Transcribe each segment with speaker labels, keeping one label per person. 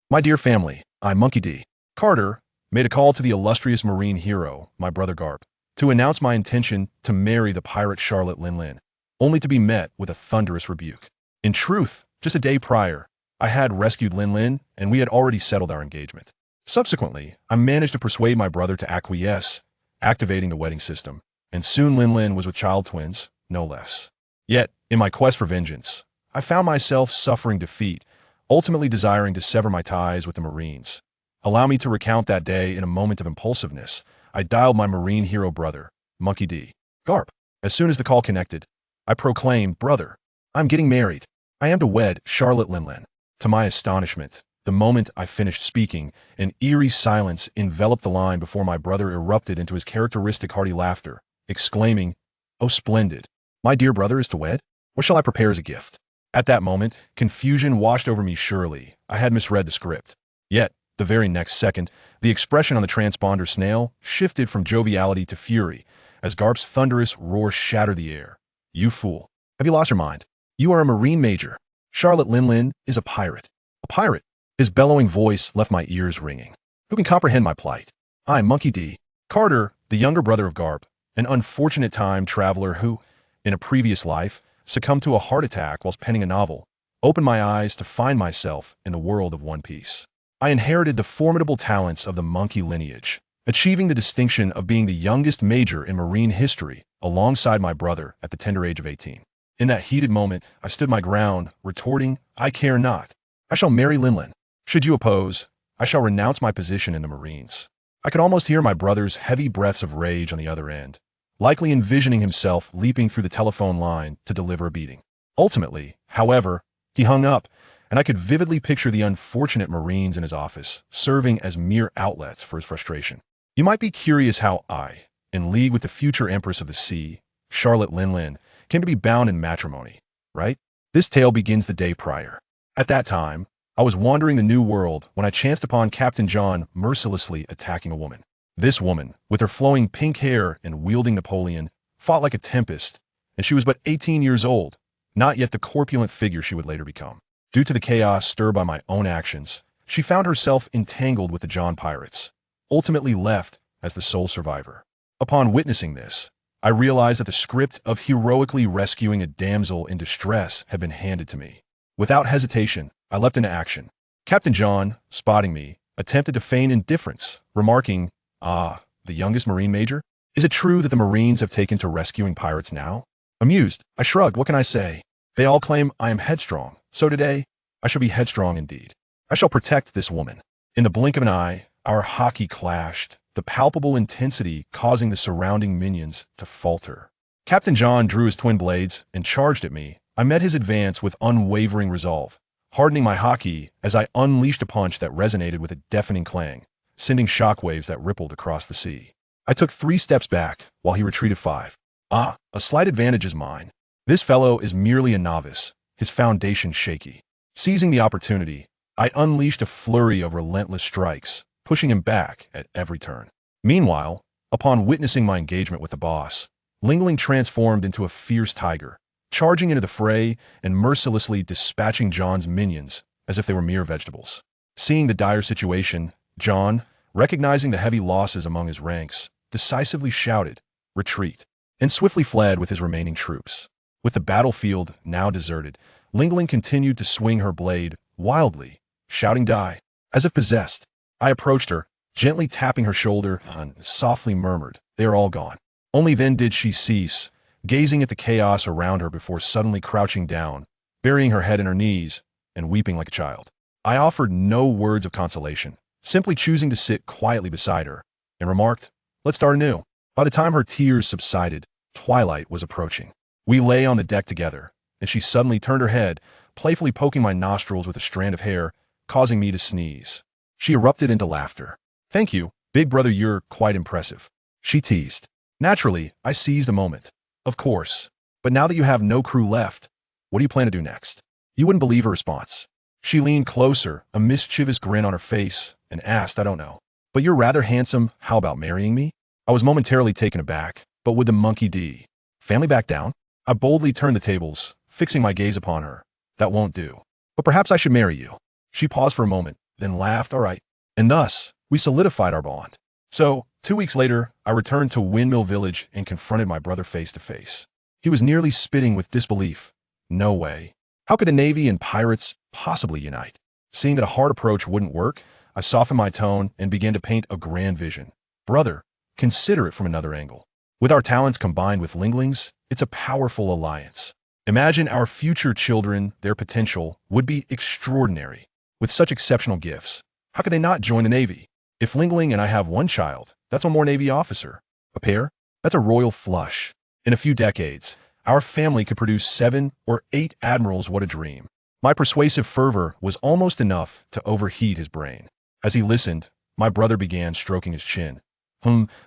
Speaker 1: My dear family, I, Monkey D. Carter, made a call to the illustrious marine hero, my brother Garp, to announce my intention to marry the pirate Charlotte Lingling, only to be met with a thunderous rebuke. In truth, just a day prior, I had rescued Lingling, and we had already settled our engagement. Subsequently, I managed to persuade my brother to acquiesce, activating the wedding system, and soon Lingling was with child twins, no less. Yet, in my quest for vengeance, I found myself suffering defeat, ultimately desiring to sever my ties with the Marines. Allow me to recount that day in a moment of impulsiveness. I dialed my marine hero brother, Monkey D. Garp. As soon as the call connected, I proclaimed, "Brother, I'm getting married. I am to wed Charlotte Lingling." To my astonishment, the moment I finished speaking, an eerie silence enveloped the line before my brother erupted into his characteristic hearty laughter, exclaiming, "Oh, splendid. My dear brother is to wed? What shall I prepare as a gift?" At that moment, confusion washed over me surely. I had misread the script. Yet, the very next second, the expression on the transponder snail shifted from joviality to fury, as Garp's thunderous roar shattered the air. "You fool. Have you lost your mind? You are a Marine Major. Charlotte Lingling is a pirate." A pirate? His bellowing voice left my ears ringing. Who can comprehend my plight? I, Monkey D. Carter, the younger brother of Garp, an unfortunate time traveler who, in a previous life, succumbed to a heart attack whilst penning a novel, opened my eyes to find myself in the world of One Piece. I inherited the formidable talents of the monkey lineage, achieving the distinction of being the youngest major in marine history alongside my brother at the tender age of 18. In that heated moment, I stood my ground, retorting, "I care not. I shall marry Lingling. Should you oppose, I shall renounce my position in the Marines." I could almost hear my brother's heavy breaths of rage on the other end, likely envisioning himself leaping through the telephone line to deliver a beating. Ultimately, however, he hung up, and I could vividly picture the unfortunate Marines in his office, serving as mere outlets for his frustration. You might be curious how I, in league with the future Empress of the Sea, Charlotte Lingling, came to be bound in matrimony, right? This tale begins the day prior. At that time, I was wandering the New World when I chanced upon Captain John mercilessly attacking a woman. This woman, with her flowing pink hair and wielding Napoleon, fought like a tempest, and she was but 18 years old, not yet the corpulent figure she would later become. Due to the chaos stirred by my own actions, she found herself entangled with the John pirates, ultimately left as the sole survivor. Upon witnessing this, I realized that the script of heroically rescuing a damsel in distress had been handed to me. Without hesitation, I leapt into action. Captain John, spotting me, attempted to feign indifference, remarking, "Ah, the youngest Marine Major? Is it true that the Marines have taken to rescuing pirates now?" Amused, I shrugged. What can I say? They all claim I am headstrong, so today, I shall be headstrong indeed. I shall protect this woman. In the blink of an eye, our hockey clashed, the palpable intensity causing the surrounding minions to falter. Captain John drew his twin blades and charged at me. I met his advance with unwavering resolve, hardening my hockey as I unleashed a punch that resonated with a deafening clang, sending shockwaves that rippled across the sea. I took 3 steps back, while he retreated 5. Ah, a slight advantage is mine. This fellow is merely a novice, his foundation shaky. Seizing the opportunity, I unleashed a flurry of relentless strikes, pushing him back at every turn. Meanwhile, upon witnessing my engagement with the boss, Lingling transformed into a fierce tiger, charging into the fray and mercilessly dispatching John's minions as if they were mere vegetables. Seeing the dire situation, John, recognizing the heavy losses among his ranks, decisively shouted, "Retreat," and swiftly fled with his remaining troops. With the battlefield now deserted, Lingling continued to swing her blade wildly, shouting "Die." As if possessed, I approached her, gently tapping her shoulder, and softly murmured, "They are all gone." Only then did she cease, gazing at the chaos around her before suddenly crouching down, burying her head in her knees, and weeping like a child. I offered no words of consolation, simply choosing to sit quietly beside her, and remarked, "Let's start anew." By the time her tears subsided, twilight was approaching. We lay on the deck together, and she suddenly turned her head, playfully poking my nostrils with a strand of hair, causing me to sneeze. She erupted into laughter. "Thank you, big brother, you're quite impressive," she teased. Naturally, I seized the moment. "Of course. But now that you have no crew left, what do you plan to do next?" You wouldn't believe her response. She leaned closer, a mischievous grin on her face, and asked, "I don't know. But you're rather handsome. How about marrying me?" I was momentarily taken aback, but would the Monkey D. family back down? I boldly turned the tables, fixing my gaze upon her. "That won't do. But perhaps I should marry you." She paused for a moment, then laughed, all right. And thus, we solidified our bond. So, 2 weeks later, I returned to Windmill Village and confronted my brother face to face. He was nearly spitting with disbelief. No way. How could the Navy and pirates possibly unite? Seeing that a hard approach wouldn't work, I softened my tone and began to paint a grand vision. Brother, consider it from another angle. With our talents combined with Lingling's, it's a powerful alliance. Imagine our future children, their potential would be extraordinary. With such exceptional gifts, how could they not join the Navy? If Lingling and I have one child, that's one more Navy officer. A pair? That's a royal flush. In a few decades, our family could produce 7 or 8 admirals. What a dream. My persuasive fervor was almost enough to overheat his brain. As he listened, my brother began stroking his chin.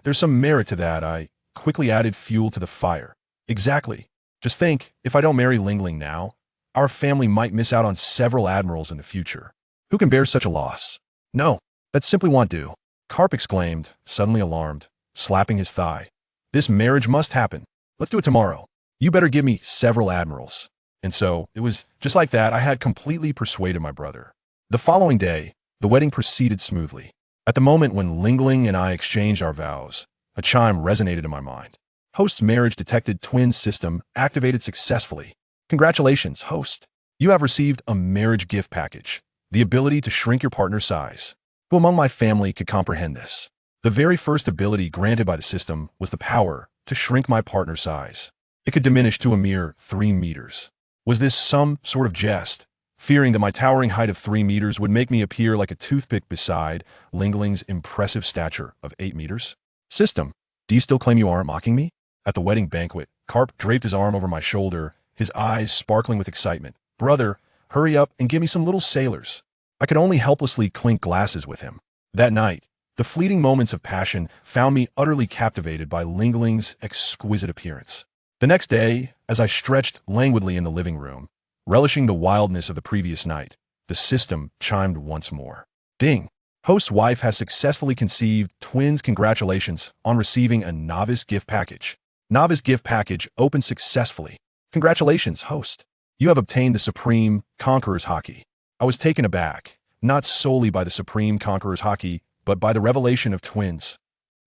Speaker 1: There's some merit to that. I quickly added fuel to the fire. Exactly. Just think, if I don't marry Lingling now, our family might miss out on several admirals in the future. Who can bear such a loss? No, that simply won't do. Carp exclaimed, suddenly alarmed, slapping his thigh. This marriage must happen. Let's do it tomorrow. You better give me several admirals. And so, it was just like that. I had completely persuaded my brother. The following day, the wedding proceeded smoothly. At the moment when Lingling and I exchanged our vows, a chime resonated in my mind. Host's marriage detected twins system activated successfully. Congratulations, host. You have received a marriage gift package, the ability to shrink your partner's size. Who among my family could comprehend this? The very first ability granted by the system was the power to shrink my partner's size. It could diminish to a mere 3 meters. Was this some sort of jest? Fearing that my towering height of 3 meters would make me appear like a toothpick beside Lingling's impressive stature of 8 meters? System, do you still claim you aren't mocking me? At the wedding banquet, Carp draped his arm over my shoulder, his eyes sparkling with excitement. Brother, hurry up and give me some little sailors. I could only helplessly clink glasses with him. That night, the fleeting moments of passion found me utterly captivated by Lingling's exquisite appearance. The next day, as I stretched languidly in the living room, relishing the wildness of the previous night, the system chimed once more. Ding! Host's wife has successfully conceived twins. Congratulations on receiving a novice gift package. Novice gift package opened successfully. Congratulations, host. You have obtained the Supreme Conqueror's Haki. I was taken aback, not solely by the Supreme Conqueror's Haki, but by the revelation of twins.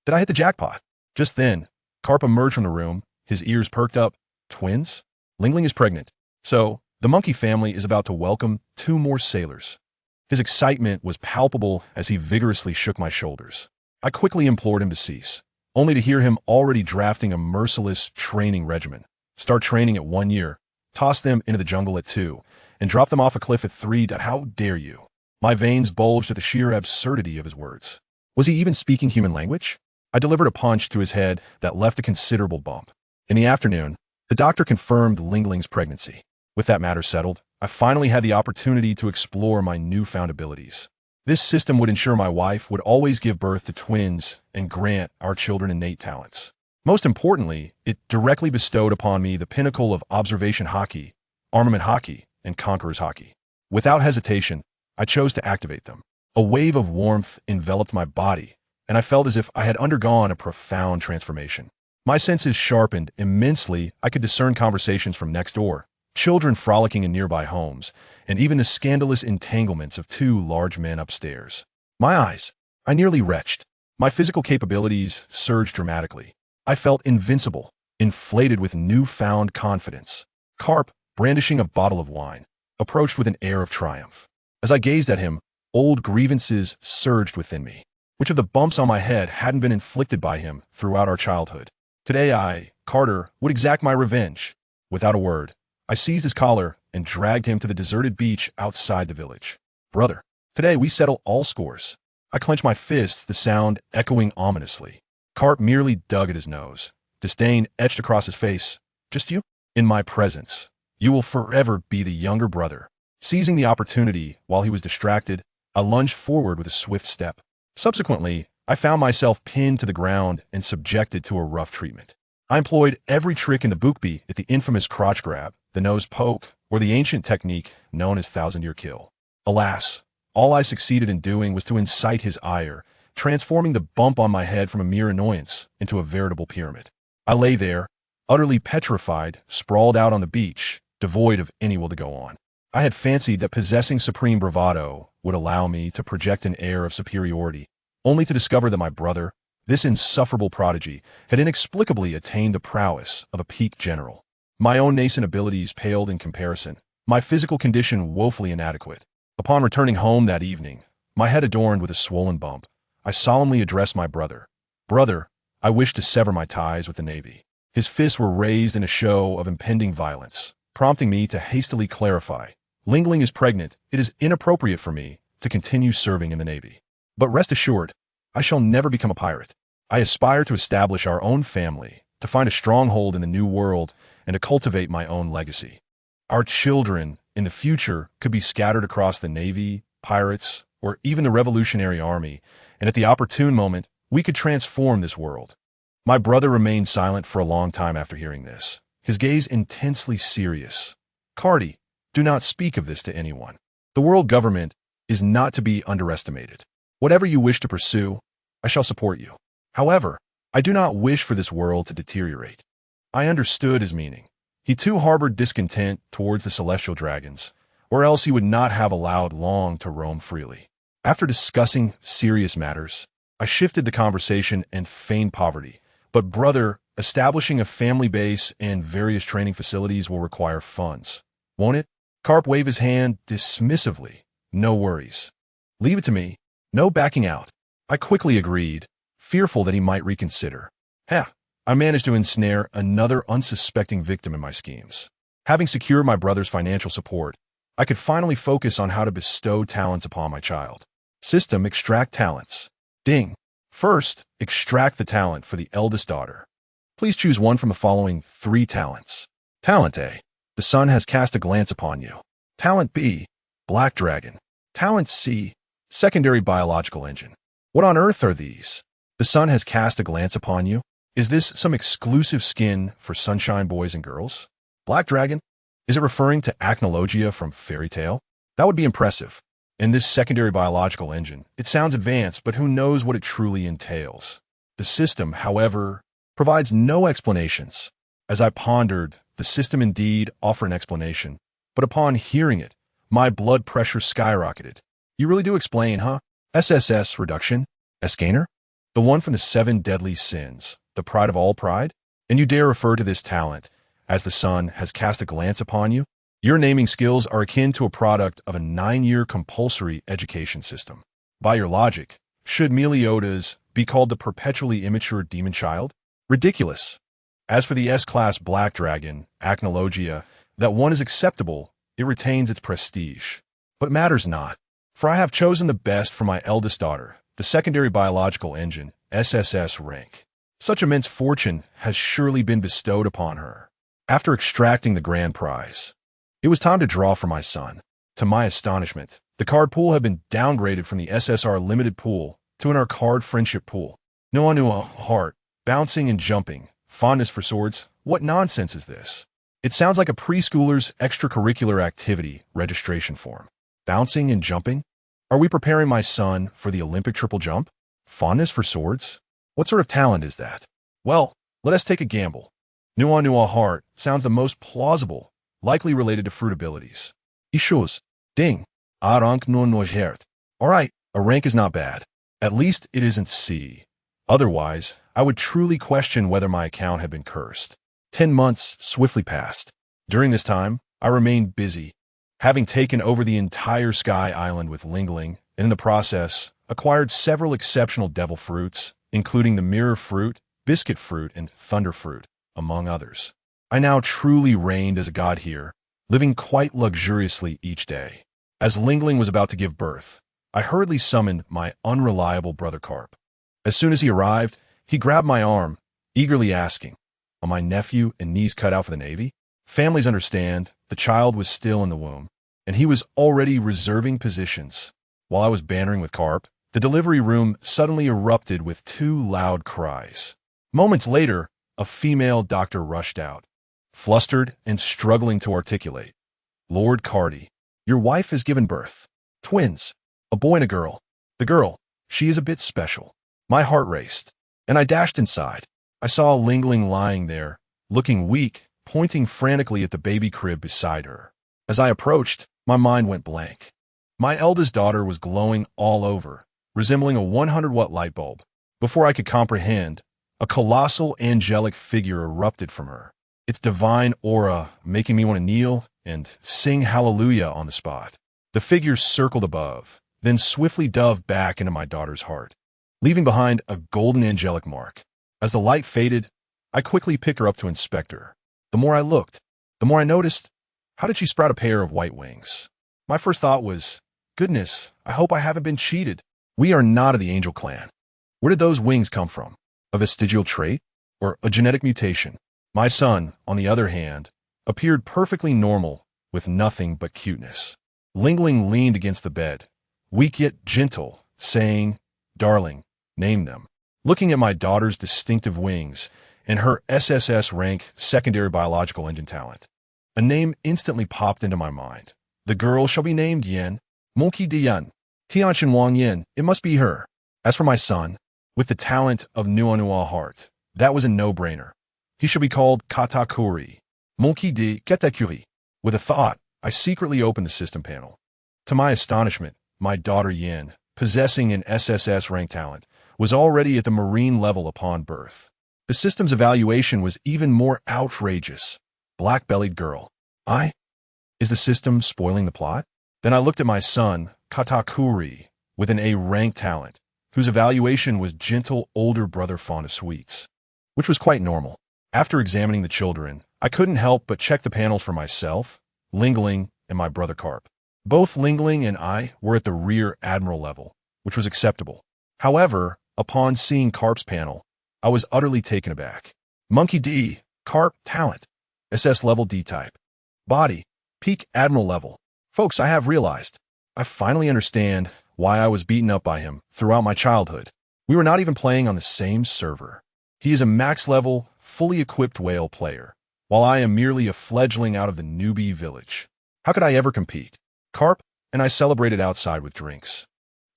Speaker 1: Did I hit the jackpot? Just then, Carp emerged from the room, his ears perked up. Twins? Lingling is pregnant. So, the monkey family is about to welcome 2 more sailors. His excitement was palpable as he vigorously shook my shoulders. I quickly implored him to cease, only to hear him already drafting a merciless training regimen. Start training at 1 year, toss them into the jungle at 2, and drop them off a cliff at 3. How dare you? My veins bulged at the sheer absurdity of his words. Was he even speaking human language? I delivered a punch to his head that left a considerable bump. In the afternoon, the doctor confirmed Lingling's pregnancy. With that matter settled, I finally had the opportunity to explore my newfound abilities. This system would ensure my wife would always give birth to twins and grant our children innate talents. Most importantly, it directly bestowed upon me the pinnacle of observation haki, armament haki, and conqueror's haki. Without hesitation, I chose to activate them. A wave of warmth enveloped my body, and I felt as if I had undergone a profound transformation. My senses sharpened immensely. I could discern conversations from next door, children frolicking in nearby homes, and even the scandalous entanglements of 2 large men upstairs. My eyes, I nearly retched. My physical capabilities surged dramatically. I felt invincible, inflated with newfound confidence. Carp, brandishing a bottle of wine, approached with an air of triumph. As I gazed at him, old grievances surged within me. Which of the bumps on my head hadn't been inflicted by him throughout our childhood? Today I, Carter, would exact my revenge. Without a word, I seized his collar and dragged him to the deserted beach outside the village. Brother, today we settle all scores. I clenched my fists, the sound echoing ominously. Carp merely dug at his nose. Disdain etched across his face. Just you? In my presence, you will forever be the younger brother. Seizing the opportunity while he was distracted, I lunged forward with a swift step. Subsequently, I found myself pinned to the ground and subjected to a rough treatment. I employed every trick in the bookbee at the infamous crotch grab, the nose poke, or the ancient technique known as thousand-year kill. Alas, all I succeeded in doing was to incite his ire, transforming the bump on my head from a mere annoyance into a veritable pyramid. I lay there, utterly petrified, sprawled out on the beach, devoid of any will to go on. I had fancied that possessing supreme bravado would allow me to project an air of superiority, only to discover that my brother, this insufferable prodigy, had inexplicably attained the prowess of a peak general. My own nascent abilities paled in comparison, my physical condition woefully inadequate. Upon returning home that evening, my head adorned with a swollen bump, I solemnly addressed my brother. Brother, I wish to sever my ties with the Navy. His fists were raised in a show of impending violence, prompting me to hastily clarify. Lingling is pregnant. It is inappropriate for me to continue serving in the Navy. But rest assured, I shall never become a pirate. I aspire to establish our own family, to find a stronghold in the new world, and to cultivate my own legacy. Our children, in the future, could be scattered across the Navy, pirates, or even the Revolutionary Army, and at the opportune moment, we could transform this world. My brother remained silent for a long time after hearing this, his gaze intensely serious. Cardi, do not speak of this to anyone. The world government is not to be underestimated. Whatever you wish to pursue, I shall support you. However, I do not wish for this world to deteriorate. I understood his meaning. He too harbored discontent towards the celestial dragons, or else he would not have allowed Long to roam freely. After discussing serious matters, I shifted the conversation and feigned poverty. But brother, establishing a family base and various training facilities will require funds. Won't it? Carp waved his hand dismissively. No worries. Leave it to me. No backing out. I quickly agreed, fearful that he might reconsider. I managed to ensnare another unsuspecting victim in my schemes. Having secured my brother's financial support, I could finally focus on how to bestow talents upon my child. System: extract talents. Ding. First, extract the talent for the eldest daughter. Please choose one from the following 3 talents. Talent A: the sun has cast a glance upon you. Talent B: Black Dragon. Talent C: secondary biological engine. What on earth are these? The sun has cast a glance upon you? Is this some exclusive skin for sunshine boys and girls? Black Dragon? Is it referring to Acnologia from Fairy Tale? That would be impressive. And this secondary biological engine, it sounds advanced, but who knows what it truly entails. The system, however, provides no explanations. As I pondered, the system indeed offered an explanation, but upon hearing it, my blood pressure skyrocketed. You really do explain, huh? SSS reduction? Escaner? The one from the 7 deadly sins, the pride of all pride? And you dare refer to this talent as the sun has cast a glance upon you? Your naming skills are akin to a product of a 9-year compulsory education system. By your logic, should Meliodas be called the perpetually immature demon child? Ridiculous. As for the S-class Black Dragon, Acnologia, that one is acceptable, it retains its prestige. But matters not, for I have chosen the best for my eldest daughter, the secondary biological engine, SSS rank. Such immense fortune has surely been bestowed upon her. After extracting the grand prize, it was time to draw for my son. To my astonishment, the card pool had been downgraded from the SSR limited pool to an card friendship pool. Nua heart, bouncing and jumping, fondness for swords. What nonsense is this? It sounds like a preschooler's extracurricular activity registration form. Bouncing and jumping? Are we preparing my son for the Olympic triple jump? Fondness for swords? What sort of talent is that? Well, let us take a gamble. Nua heart sounds the most plausible, likely related to fruit abilities. Ishus. Ding. Arank no hert. Alright, a rank is not bad. At least it isn't C. Otherwise, I would truly question whether my account had been cursed. 10 months swiftly passed. During this time, I remained busy, having taken over the entire Sky Island with Lingling, and in the process, acquired several exceptional devil fruits, including the mirror fruit, biscuit fruit, and thunder fruit, among others. I now truly reigned as a god here, living quite luxuriously each day. As Lingling was about to give birth, I hurriedly summoned my unreliable brother Carp. As soon as he arrived, he grabbed my arm, eagerly asking, "Are my nephew and niece cut out for the Navy?" Families understand, the child was still in the womb, and he was already reserving positions. While I was bantering with Carp, the delivery room suddenly erupted with 2 loud cries. Moments later, a female doctor rushed out, flustered and struggling to articulate. "Lord Cardi, your wife has given birth. Twins, a boy and a girl. The girl, she is a bit special." My heart raced, and I dashed inside. I saw Lingling lying there, looking weak, pointing frantically at the baby crib beside her. As I approached, My mind went blank. My eldest daughter was glowing all over, resembling a 100-watt light bulb. Before I could comprehend, a colossal angelic figure erupted from her, its divine aura making me want to kneel and sing hallelujah on the spot. The figure circled above, then swiftly dove back into my daughter's heart, leaving behind a golden angelic mark. As the light faded, I quickly picked her up to inspect her. The more I looked, the more I noticed, how did she sprout a pair of white wings? My first thought was, goodness, I hope I haven't been cheated. We are not of the angel clan. Where did those wings come from? A vestigial trait? Or a genetic mutation? My son, on the other hand, appeared perfectly normal, with nothing but cuteness. Lingling leaned against the bed, weak yet gentle, saying, "Darling, name them." Looking at my daughter's distinctive wings and her SSS rank secondary biological engine talent, a name instantly popped into my mind. The girl shall be named Yin, Monkey Di Yan, Tianchen Wang Yin. It must be her. As for my son, with the talent of Nuanua heart, that was a no-brainer. He shall be called Katakuri, Monkey Di Ketakuri. With a thought, I secretly opened the system panel. To my astonishment, my daughter Yin, possessing an SSS rank talent, was already at the Marine level upon birth. The system's evaluation was even more outrageous. Black-bellied girl. Is the system spoiling the plot? Then I looked at my son, Katakuri, with an A rank talent, whose evaluation was gentle older brother fond of sweets, which was quite normal. After examining the children, I couldn't help but check the panels for myself, Lingling, and my brother Carp. Both Lingling and I were at the rear admiral level, which was acceptable. However, upon seeing Carp's panel, I was utterly taken aback. Monkey D, Carp, talent, SS level D-type. Body, peak admiral level. Folks, I have realized. I finally understand why I was beaten up by him throughout my childhood. We were not even playing on the same server. He is a max-level, fully equipped whale player, while I am merely a fledgling out of the newbie village. How could I ever compete? Carp and I celebrated outside with drinks,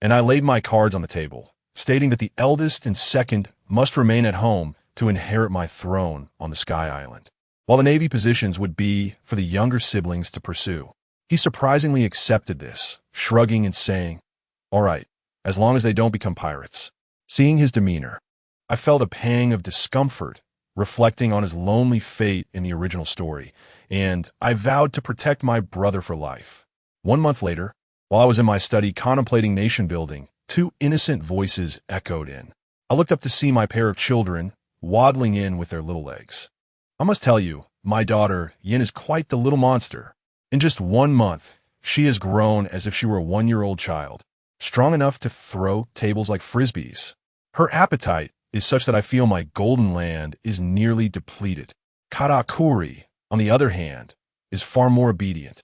Speaker 1: and I laid my cards on the table, stating that the eldest and second must remain at home to inherit my throne on the Sky Island, while the Navy positions would be for the younger siblings to pursue. He surprisingly accepted this, shrugging and saying, "All right, as long as they don't become pirates." Seeing his demeanor, I felt a pang of discomfort, reflecting on his lonely fate in the original story, and I vowed to protect my brother for life. 1 month later, while I was in my study contemplating nation building, 2 innocent voices echoed in. I looked up to see my pair of children waddling in with their little legs. I must tell you, my daughter, Yin, is quite the little monster. In just 1 month, she has grown as if she were a 1-year-old child, strong enough to throw tables like frisbees. Her appetite is such that I feel my golden land is nearly depleted. Katakuri, on the other hand, is far more obedient,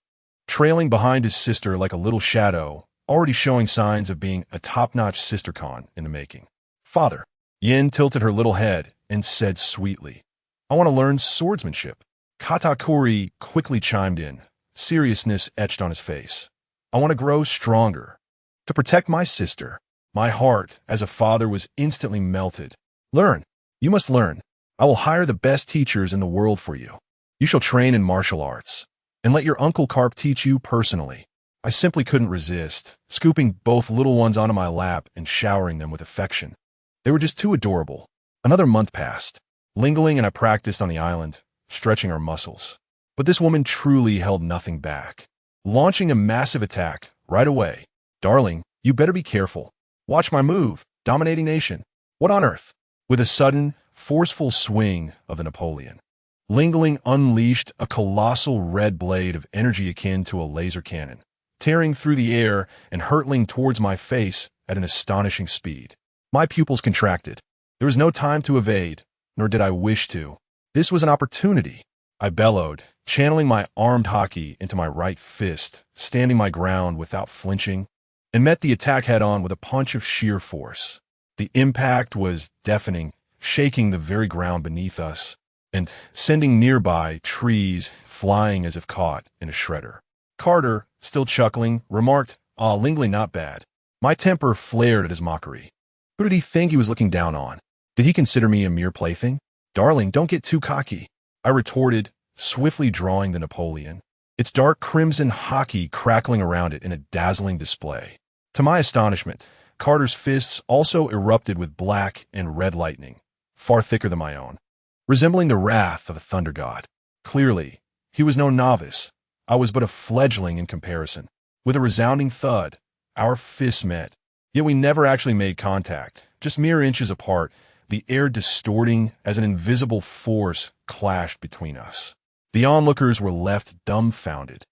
Speaker 1: trailing behind his sister like a little shadow, already showing signs of being a top-notch sister-con in the making. "Father," Yin tilted her little head and said sweetly, "I want to learn swordsmanship." Katakuri quickly chimed in, seriousness etched on his face. "I want to grow stronger. To protect my sister." My heart, as a father, was instantly melted. "Learn. You must learn. I will hire the best teachers in the world for you. You shall train in martial arts, and let your Uncle Carp teach you personally." I simply couldn't resist, scooping both little ones onto my lap and showering them with affection. They were just too adorable. Another month passed. Lingling and I practiced on the island, stretching our muscles. But this woman truly held nothing back, launching a massive attack right away. "Darling, you better be careful. Watch my move, dominating nation." "What on earth?" With a sudden, forceful swing of the Napoleon, Lingling unleashed a colossal red blade of energy akin to a laser cannon, tearing through the air and hurtling towards my face at an astonishing speed. My pupils contracted. There was no time to evade, nor did I wish to. This was an opportunity. I bellowed, channeling my armed hockey into my right fist, standing my ground without flinching, and met the attack head-on with a punch of sheer force. The impact was deafening, shaking the very ground beneath us, and sending nearby trees flying as if caught in a shredder. Carter, still chuckling, remarked, "Lingling not bad." My temper flared at his mockery. Who did he think he was looking down on? Did he consider me a mere plaything? "Darling, don't get too cocky," I retorted, swiftly drawing the Napoleon. its dark crimson hockey crackling around it in a dazzling display. To my astonishment, Carter's fists also erupted with black and red lightning, far thicker than my own, resembling the wrath of a thunder god. Clearly, he was no novice. I was but a fledgling in comparison. With a resounding thud, our fists met. Yet we never actually made contact, just mere inches apart, the air distorting as an invisible force clashed between us. The onlookers were left dumbfounded,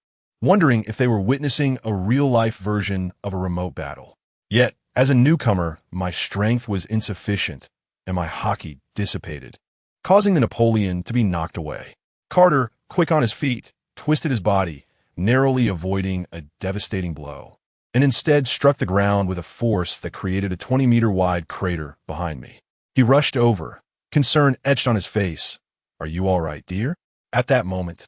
Speaker 1: wondering if they were witnessing a real-life version of a remote battle. Yet, as a newcomer, my strength was insufficient, and my hockey dissipated, causing the Napoleon to be knocked away. Carter, quick on his feet, twisted his body, narrowly avoiding a devastating blow, and instead struck the ground with a force that created a 20-meter-wide crater behind me. He rushed over, concern etched on his face. "Are you all right, dear?" At that moment,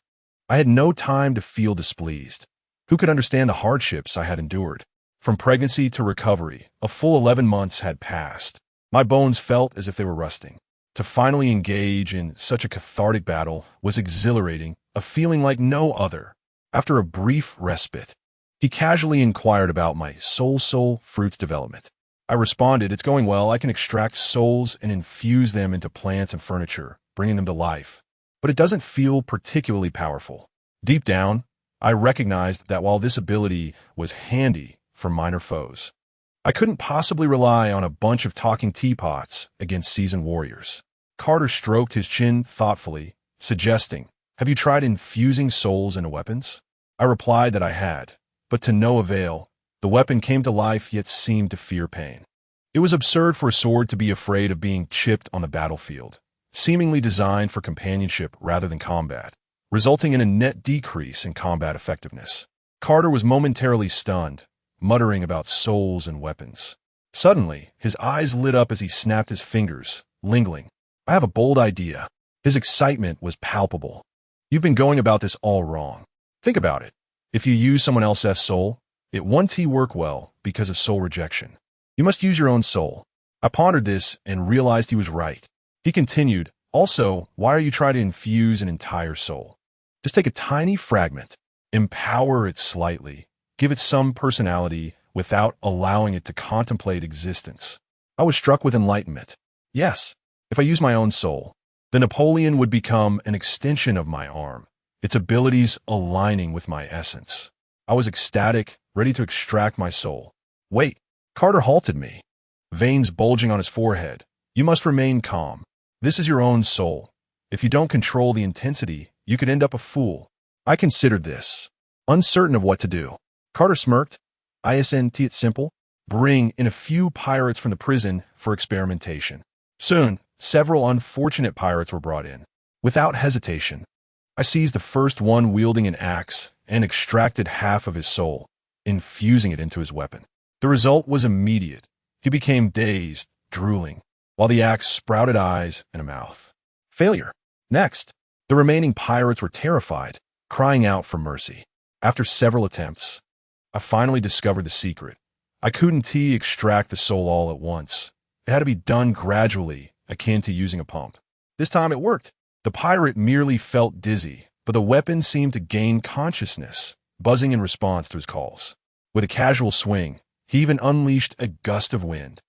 Speaker 1: I had no time to feel displeased. Who could understand the hardships I had endured? From pregnancy to recovery, a full 11 months had passed. My bones felt as if they were rusting. To finally engage in such a cathartic battle was exhilarating, a feeling like no other. After a brief respite, he casually inquired about my soul fruit's development. I responded, "It's going well. I can extract souls and infuse them into plants and furniture, bringing them to life. But it doesn't feel particularly powerful." Deep down, I recognized that while this ability was handy for minor foes, I couldn't possibly rely on a bunch of talking teapots against seasoned warriors. Carter stroked his chin thoughtfully, suggesting, "Have you tried infusing souls into weapons?" I replied that I had, but to no avail. The weapon came to life yet seemed to fear pain. It was absurd for a sword to be afraid of being chipped on the battlefield, seemingly designed for companionship rather than combat, resulting in a net decrease in combat effectiveness. Carter was momentarily stunned, muttering about souls and weapons. Suddenly, his eyes lit up as he snapped his fingers, Lingling. "I have a bold idea." His excitement was palpable. "You've been going about this all wrong. Think about it. If you use someone else's soul, it won't work well because of soul rejection. You must use your own soul." I pondered this and realized he was right. He continued, "Also, why are you trying to infuse an entire soul? Just take a tiny fragment, empower it slightly, give it some personality without allowing it to contemplate existence." I was struck with enlightenment. Yes, if I use my own soul, the Napoleon would become an extension of my arm, its abilities aligning with my essence. I was ecstatic, ready to extract my soul. "Wait," Carter halted me, veins bulging on his forehead. "You must remain calm. This is your own soul. If you don't control the intensity, you could end up a fool." I considered this, uncertain of what to do. Carter smirked. "Isn't it simple? Bring in a few pirates from the prison for experimentation." Soon, several unfortunate pirates were brought in. Without hesitation, I seized the first one wielding an axe and extracted half of his soul, infusing it into his weapon. The result was immediate. He became dazed, drooling, while the axe sprouted eyes and a mouth. Failure. Next, the remaining pirates were terrified, crying out for mercy. After several attempts, I finally discovered the secret. I couldn't extract the soul all at once. It had to be done gradually, akin to using a pump. This time it worked. The pirate merely felt dizzy, but the weapon seemed to gain consciousness, buzzing in response to his calls. With a casual swing, he even unleashed a gust of wind.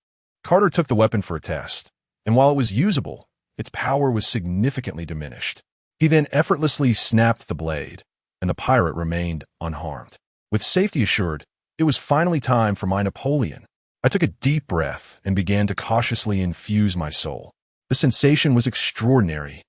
Speaker 1: Carter took the weapon for a test, and while it was usable, its power was significantly diminished. He then effortlessly snapped the blade, and the pirate remained unharmed. With safety assured, it was finally time for my Napoleon. I took a deep breath and began to cautiously infuse my soul. The sensation was extraordinary.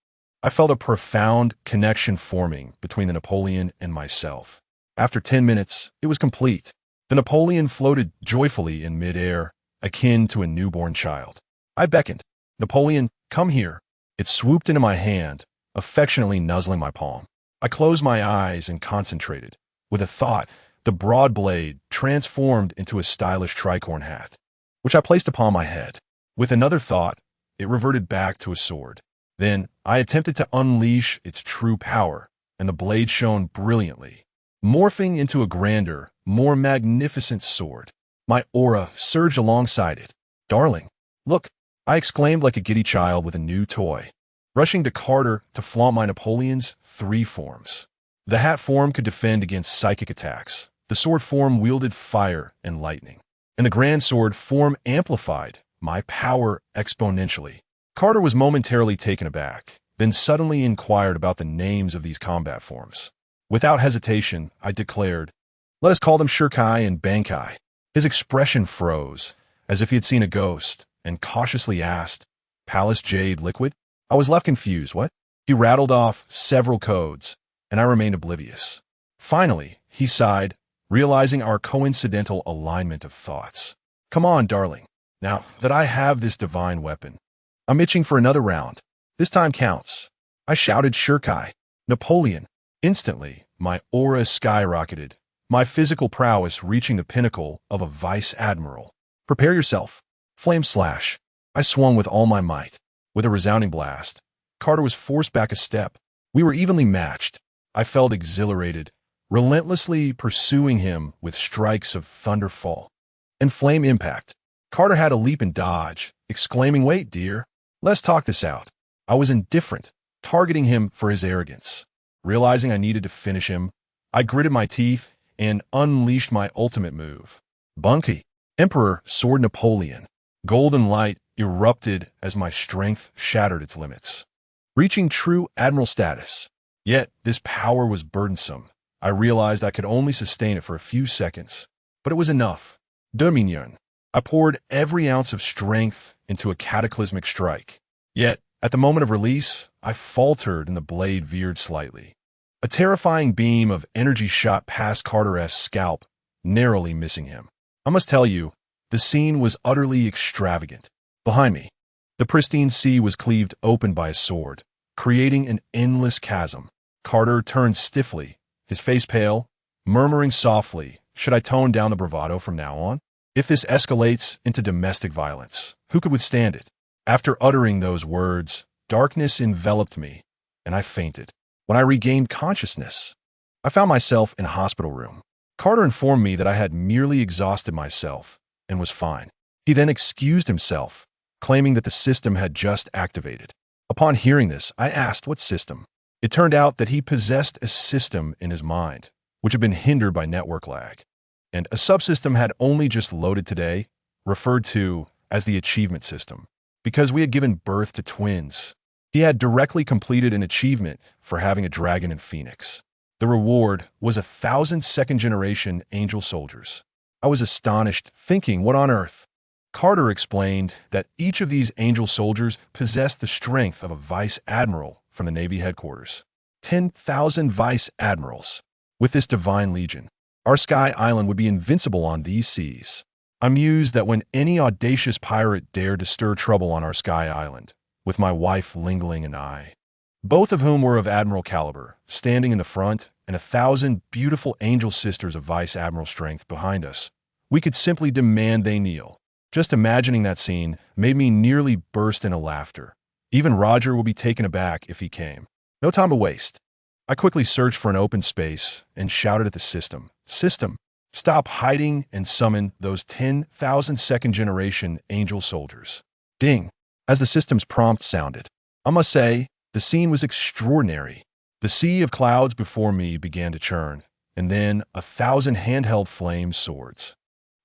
Speaker 1: I felt a profound connection forming between the Napoleon and myself. After 10 minutes, it was complete. The Napoleon floated joyfully in midair, akin to a newborn child. I beckoned. "Napoleon, come here." It swooped into my hand, affectionately nuzzling my palm. I closed my eyes and concentrated. With a thought, the broad blade transformed into a stylish tricorn hat, which I placed upon my head. With another thought, it reverted back to a sword. Then I attempted to unleash its true power, and the blade shone brilliantly, morphing into a grander, more magnificent sword. My aura surged alongside it. "Darling, look," I exclaimed like a giddy child with a new toy, rushing to Carter to flaunt my Napoleon's 3 forms. The hat form could defend against psychic attacks. The sword form wielded fire and lightning. And the grand sword form amplified my power exponentially. Carter was momentarily taken aback, then suddenly inquired about the names of these combat forms. Without hesitation, I declared, "Let us call them Shirkai and Bankai." His expression froze, as if he had seen a ghost, and cautiously asked, "Palace Jade Liquid?" I was left confused. What? He rattled off several codes, and I remained oblivious. Finally, he sighed, realizing our coincidental alignment of thoughts. "Come on, darling. Now that I have this divine weapon, I'm itching for another round. This time counts." I shouted Shirkai, Napoleon. Instantly, my aura skyrocketed, my physical prowess reaching the pinnacle of a vice admiral. "Prepare yourself." Flame slash. I swung with all my might. With a resounding blast, Carter was forced back a step. We were evenly matched. I felt exhilarated, relentlessly pursuing him with strikes of thunderfall and flame impact. Carter had a leap and dodge, exclaiming, "Wait, dear. Let's talk this out." I was indifferent, targeting him for his arrogance. Realizing I needed to finish him, I gritted my teeth and unleashed my ultimate move. Bunky, Emperor Sword Napoleon. Golden light erupted as my strength shattered its limits, reaching true admiral status. Yet this power was burdensome. I realized I could only sustain it for a few seconds, but it was enough. Dominion. I poured every ounce of strength into a cataclysmic strike. Yet, at the moment of release, I faltered and the blade veered slightly. A terrifying beam of energy shot past Carter's scalp, narrowly missing him. I must tell you, the scene was utterly extravagant. Behind me, the pristine sea was cleaved open by a sword, creating an endless chasm. Carter turned stiffly, his face pale, murmuring softly, "Should I tone down the bravado from now on? If this escalates into domestic violence, who could withstand it?" After uttering those words, darkness enveloped me, and I fainted. When I regained consciousness, I found myself in a hospital room. Carter informed me that I had merely exhausted myself and was fine. He then excused himself, claiming that the system had just activated. Upon hearing this, I asked what system. It turned out that he possessed a system in his mind, which had been hindered by network lag, and a subsystem had only just loaded today, referred to as the achievement system, because we had given birth to twins. He had directly completed an achievement for having a dragon and phoenix. The reward was 1,000 second-generation angel soldiers. I was astonished, thinking, what on earth? Carter explained that each of these angel soldiers possessed the strength of a vice admiral from the Navy headquarters. 10,000 vice admirals. With this divine legion, our Sky Island would be invincible on these seas. I mused that when any audacious pirate dared to stir trouble on our Sky Island, with my wife Lingling and I, both of whom were of admiral caliber, standing in the front, and 1,000 beautiful angel sisters of vice admiral strength behind us, we could simply demand they kneel. Just imagining that scene made me nearly burst into laughter. Even Roger would be taken aback if he came. No time to waste. I quickly searched for an open space and shouted at the system, "System, stop hiding and summon those 10,000 second-generation angel soldiers." Ding! As the system's prompt sounded. I must say, the scene was extraordinary. The sea of clouds before me began to churn, and then 1,000 handheld flame swords.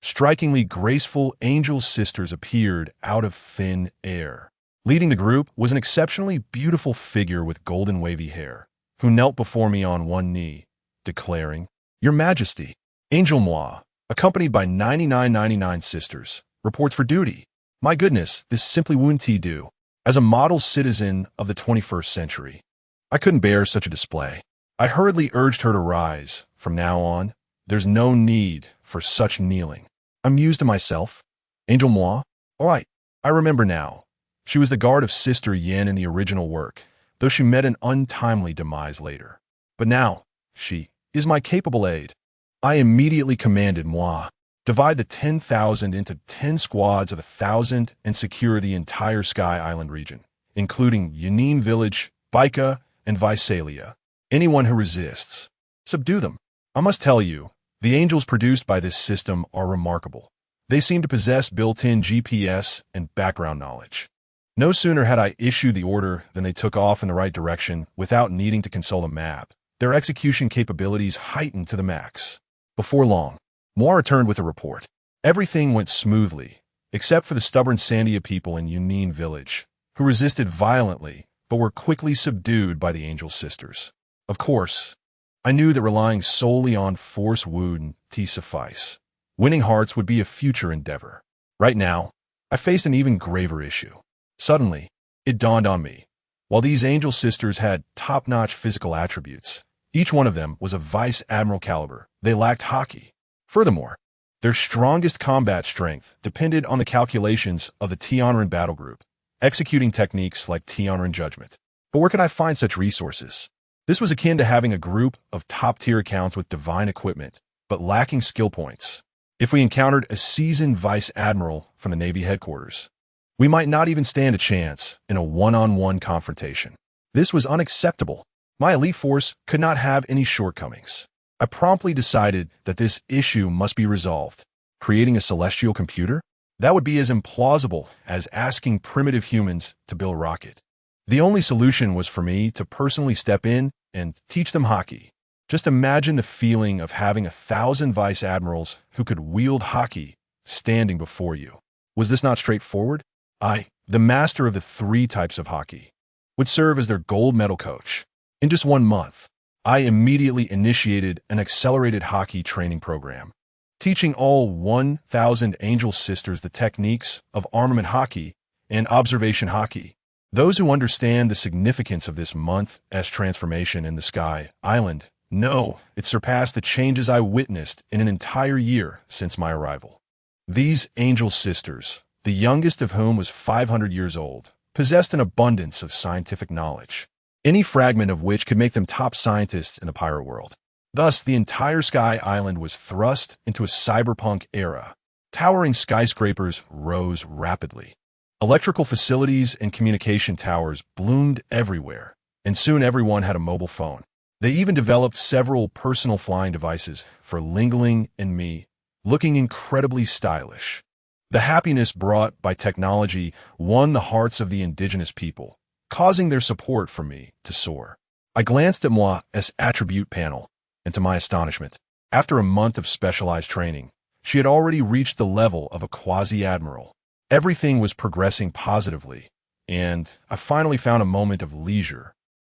Speaker 1: Strikingly graceful angel sisters appeared out of thin air. Leading the group was an exceptionally beautiful figure with golden wavy hair, who knelt before me on one knee, declaring, "Your Majesty, Angel Moi, accompanied by 9999 sisters, reports for duty." My goodness, this simply wouldn't do. As a model citizen of the 21st century, I couldn't bear such a display. I hurriedly urged her to rise. From now on, there's no need for such kneeling. I mused to myself, Angel Moi? All right, I remember now. She was the guard of Sister Yin in the original work, though she met an untimely demise later. But now, she is my capable aide. I immediately commanded Moi, divide the 10,000 into 10 squads of 1,000 and secure the entire Sky Island region, including Yanin Village, Baika, and Visalia. Anyone who resists, subdue them. I must tell you, the angels produced by this system are remarkable. They seem to possess built-in GPS and background knowledge. No sooner had I issued the order than they took off in the right direction without needing to consult a map, their execution capabilities heightened to the max. Before long, Moa returned with a report. Everything went smoothly, except for the stubborn Sandia people in Yunin village, who resisted violently but were quickly subdued by the Angel Sisters. Of course, I knew that relying solely on force wouldn't suffice. Winning hearts would be a future endeavor. Right now, I faced an even graver issue. Suddenly, it dawned on me. While these Angel Sisters had top-notch physical attributes, each one of them was of Vice Admiral caliber. They lacked haki. Furthermore, their strongest combat strength depended on the calculations of the Tianren battle group, executing techniques like Tianren judgment. But where could I find such resources? This was akin to having a group of top-tier accounts with divine equipment, but lacking skill points. If we encountered a seasoned Vice Admiral from the Navy headquarters, we might not even stand a chance in a one-on-one confrontation. This was unacceptable. My elite force could not have any shortcomings. I promptly decided that this issue must be resolved. Creating a celestial computer? That would be as implausible as asking primitive humans to build a rocket. The only solution was for me to personally step in and teach them haki. Just imagine the feeling of having 1,000 vice admirals who could wield haki standing before you. Was this not straightforward? I, the master of the 3 types of haki, would serve as their gold medal coach. In just 1 month, I immediately initiated an accelerated haki training program, teaching all 1,000 Angel Sisters the techniques of armament haki and observation haki. Those who understand the significance of this month's transformation in the Sky Island know it surpassed the changes I witnessed in an entire year since my arrival. These Angel Sisters, the youngest of whom was 500 years old, possessed an abundance of scientific knowledge, any fragment of which could make them top scientists in the pirate world. Thus, the entire Sky Island was thrust into a cyberpunk era. Towering skyscrapers rose rapidly. Electrical facilities and communication towers bloomed everywhere, and soon everyone had a mobile phone. They even developed several personal flying devices for Lingling and me, looking incredibly stylish. The happiness brought by technology won the hearts of the indigenous people, causing their support for me to soar. I glanced at Moa's attribute panel, and to my astonishment, after a month of specialized training, she had already reached the level of a quasi-admiral. Everything was progressing positively, and I finally found a moment of leisure,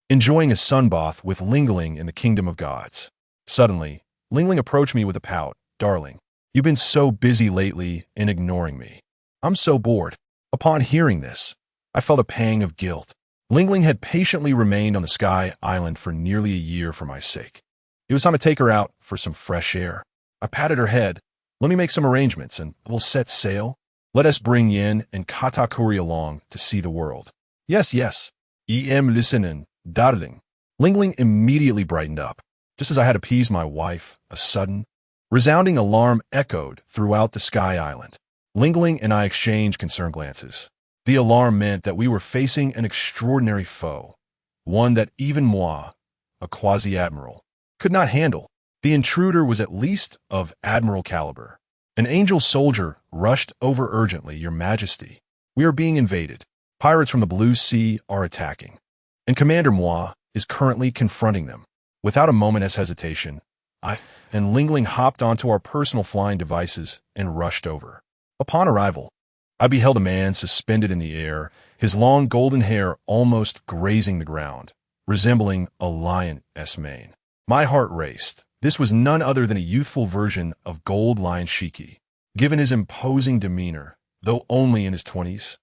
Speaker 1: enjoying a sunbath with Lingling in the Kingdom of Gods. Suddenly, Lingling approached me with a pout. "Darling, you've been so busy lately in ignoring me. I'm so bored." Upon hearing this, I felt a pang of guilt. Lingling had patiently remained on the Sky Island for nearly a year for my sake. It was time to take her out for some fresh air. I patted her head. "Let me make some arrangements and we'll set sail. Let us bring Yin and Katakuri along to see the world." Yes. Em listening, darling." Lingling immediately brightened up. Just as I had appeased my wife, a sudden, resounding alarm echoed throughout the Sky Island. Lingling and I exchanged concerned glances. The alarm meant that we were facing an extraordinary foe, one that even moi, a quasi-admiral, could not handle. The intruder was at least of admiral caliber. "An angel soldier rushed over urgently, Your Majesty. We are being invaded. Pirates from the Blue Sea are attacking, and Commander Moi is currently confronting them." Without a moment's hesitation, I and Lingling hopped onto our personal flying devices and rushed over. Upon arrival, I beheld a man suspended in the air, his long golden hair almost grazing the ground, resembling a lion's mane. My heart raced. This was none other than a youthful version of Gold Lion Shiki. Given his imposing demeanor, though only in his 20s,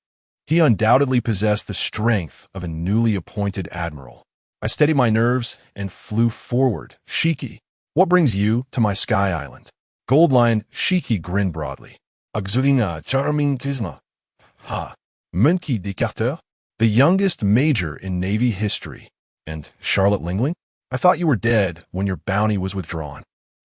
Speaker 1: he undoubtedly possessed the strength of a newly appointed admiral. I steadied my nerves and flew forward. "Shiki, what brings you to my Sky Island?" Gold Lion Shiki grinned broadly. "Axulina charming kisma. Ha, Monkey de Carter, the youngest major in Navy history. And Charlotte Lingling? I thought you were dead when your bounty was withdrawn."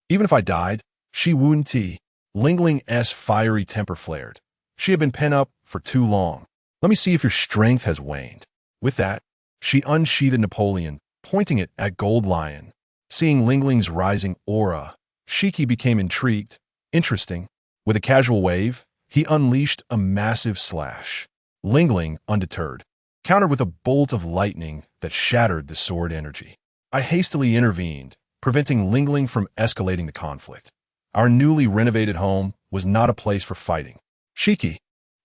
Speaker 1: Even if I died, she wouldn't. Lingling's fiery temper flared. She had been pent up for too long. "Let me see if your strength has waned." With that, she unsheathed Napoleon, pointing it at Gold Lion. Seeing Lingling's rising aura, Shiki became intrigued. Interesting. With a casual wave, he unleashed a massive slash. Lingling, undeterred, countered with a bolt of lightning that shattered the sword energy. I hastily intervened, preventing Lingling from escalating the conflict. Our newly renovated home was not a place for fighting. Shiki,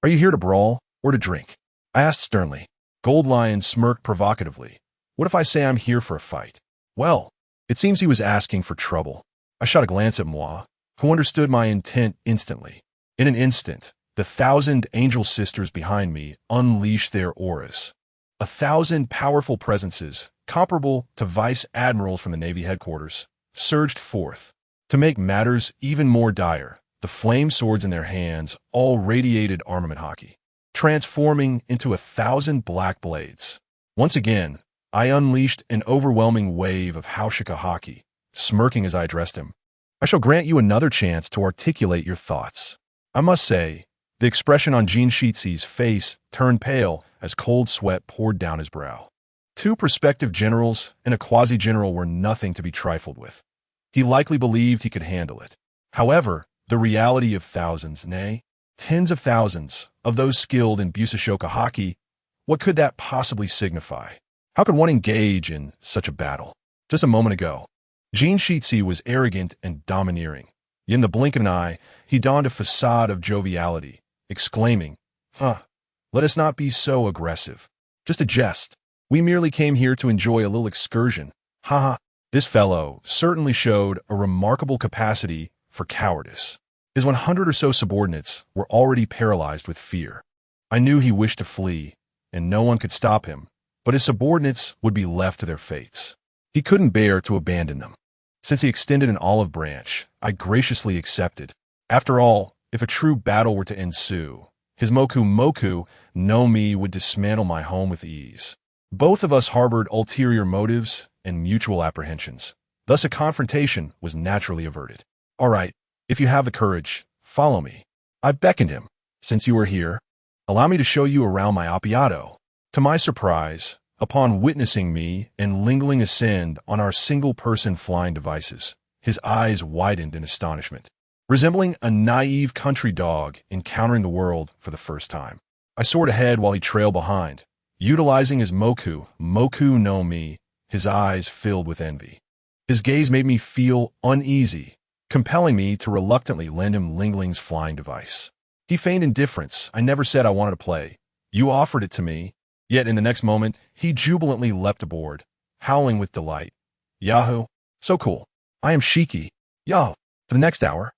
Speaker 1: are you here to brawl or to drink? I asked sternly. Gold Lion smirked provocatively. What if I say I'm here for a fight? Well, it seems he was asking for trouble. I shot a glance at Moi, who understood my intent instantly. In an instant, the 1,000 angel sisters behind me unleashed their auras. 1,000 powerful presences, comparable to vice admirals from the Navy headquarters, surged forth. To make matters even more dire, the flame swords in their hands all radiated armament hockey, transforming into 1,000 black blades. Once again, I unleashed an overwhelming wave of Haushika hockey, smirking as I addressed him. I shall grant you another chance to articulate your thoughts. I must say, the expression on Jean Shiitzi's face turned pale as cold sweat poured down his brow. 2 prospective generals and a quasi-general were nothing to be trifled with. He likely believed he could handle it. However, the reality of thousands, nay, tens of thousands, of those skilled in Busashoka hockey, what could that possibly signify? How could one engage in such a battle? Just a moment ago, Jean Shiitzi was arrogant and domineering. In the blink of an eye, he donned a facade of joviality, exclaiming, let us not be so aggressive. Just a jest. We merely came here to enjoy a little excursion. Ha. This fellow certainly showed a remarkable capacity for cowardice. His 100 or so subordinates were already paralyzed with fear. I knew he wished to flee, and no one could stop him, but his subordinates would be left to their fates. He couldn't bear to abandon them. Since he extended an olive branch, I graciously accepted. After all, if a true battle were to ensue, his Moku Nami would dismantle my home with ease. Both of us harbored ulterior motives and mutual apprehensions. Thus a confrontation was naturally averted. All right, if you have the courage, follow me. I beckoned him. Since you are here, allow me to show you around my appiato. To my surprise, upon witnessing me and Lingling ascend on our single-person flying devices, his eyes widened in astonishment, resembling a naive country dog encountering the world for the first time. I soared ahead while he trailed behind, utilizing his Moku no Mi, his eyes filled with envy. His gaze made me feel uneasy, compelling me to reluctantly lend him Lingling's flying device. He feigned indifference. I never said I wanted to play. You offered it to me. Yet in the next moment, he jubilantly leapt aboard, howling with delight. Yahoo! So cool. I am Shiki. Yahoo! For the next hour,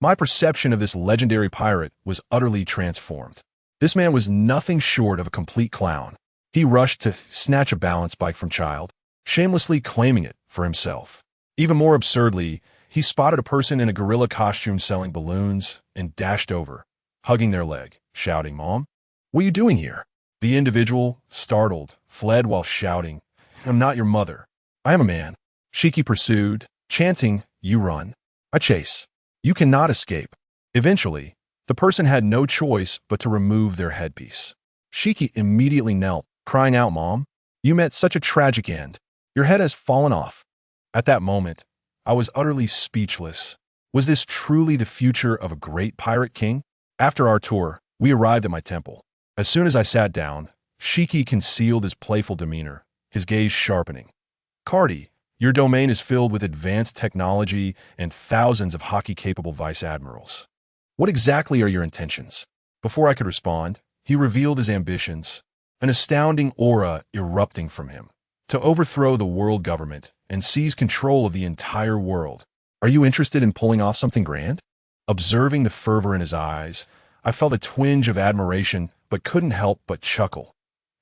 Speaker 1: my perception of this legendary pirate was utterly transformed. This man was nothing short of a complete clown. He rushed to snatch a balance bike from Child, shamelessly claiming it for himself. Even more absurdly, he spotted a person in a gorilla costume selling balloons and dashed over, hugging their leg, shouting, "Mom, what are you doing here?" The individual, startled, fled while shouting, "I'm not your mother. I am a man." Shiki pursued, chanting, "You run. I chase. You cannot escape." Eventually, the person had no choice but to remove their headpiece. Shiki immediately knelt, crying out, "Mom, you met such a tragic end. Your head has fallen off." At that moment, I was utterly speechless. Was this truly the future of a great pirate king? After our tour, we arrived at my temple. As soon as I sat down, Shiki concealed his playful demeanor, his gaze sharpening. "Cardi, your domain is filled with advanced technology and thousands of hockey-capable vice admirals. What exactly are your intentions?" Before I could respond, he revealed his ambitions, an astounding aura erupting from him. To overthrow the world government and seize control of the entire world. Are you interested in pulling off something grand? Observing the fervor in his eyes, I felt a twinge of admiration but couldn't help but chuckle.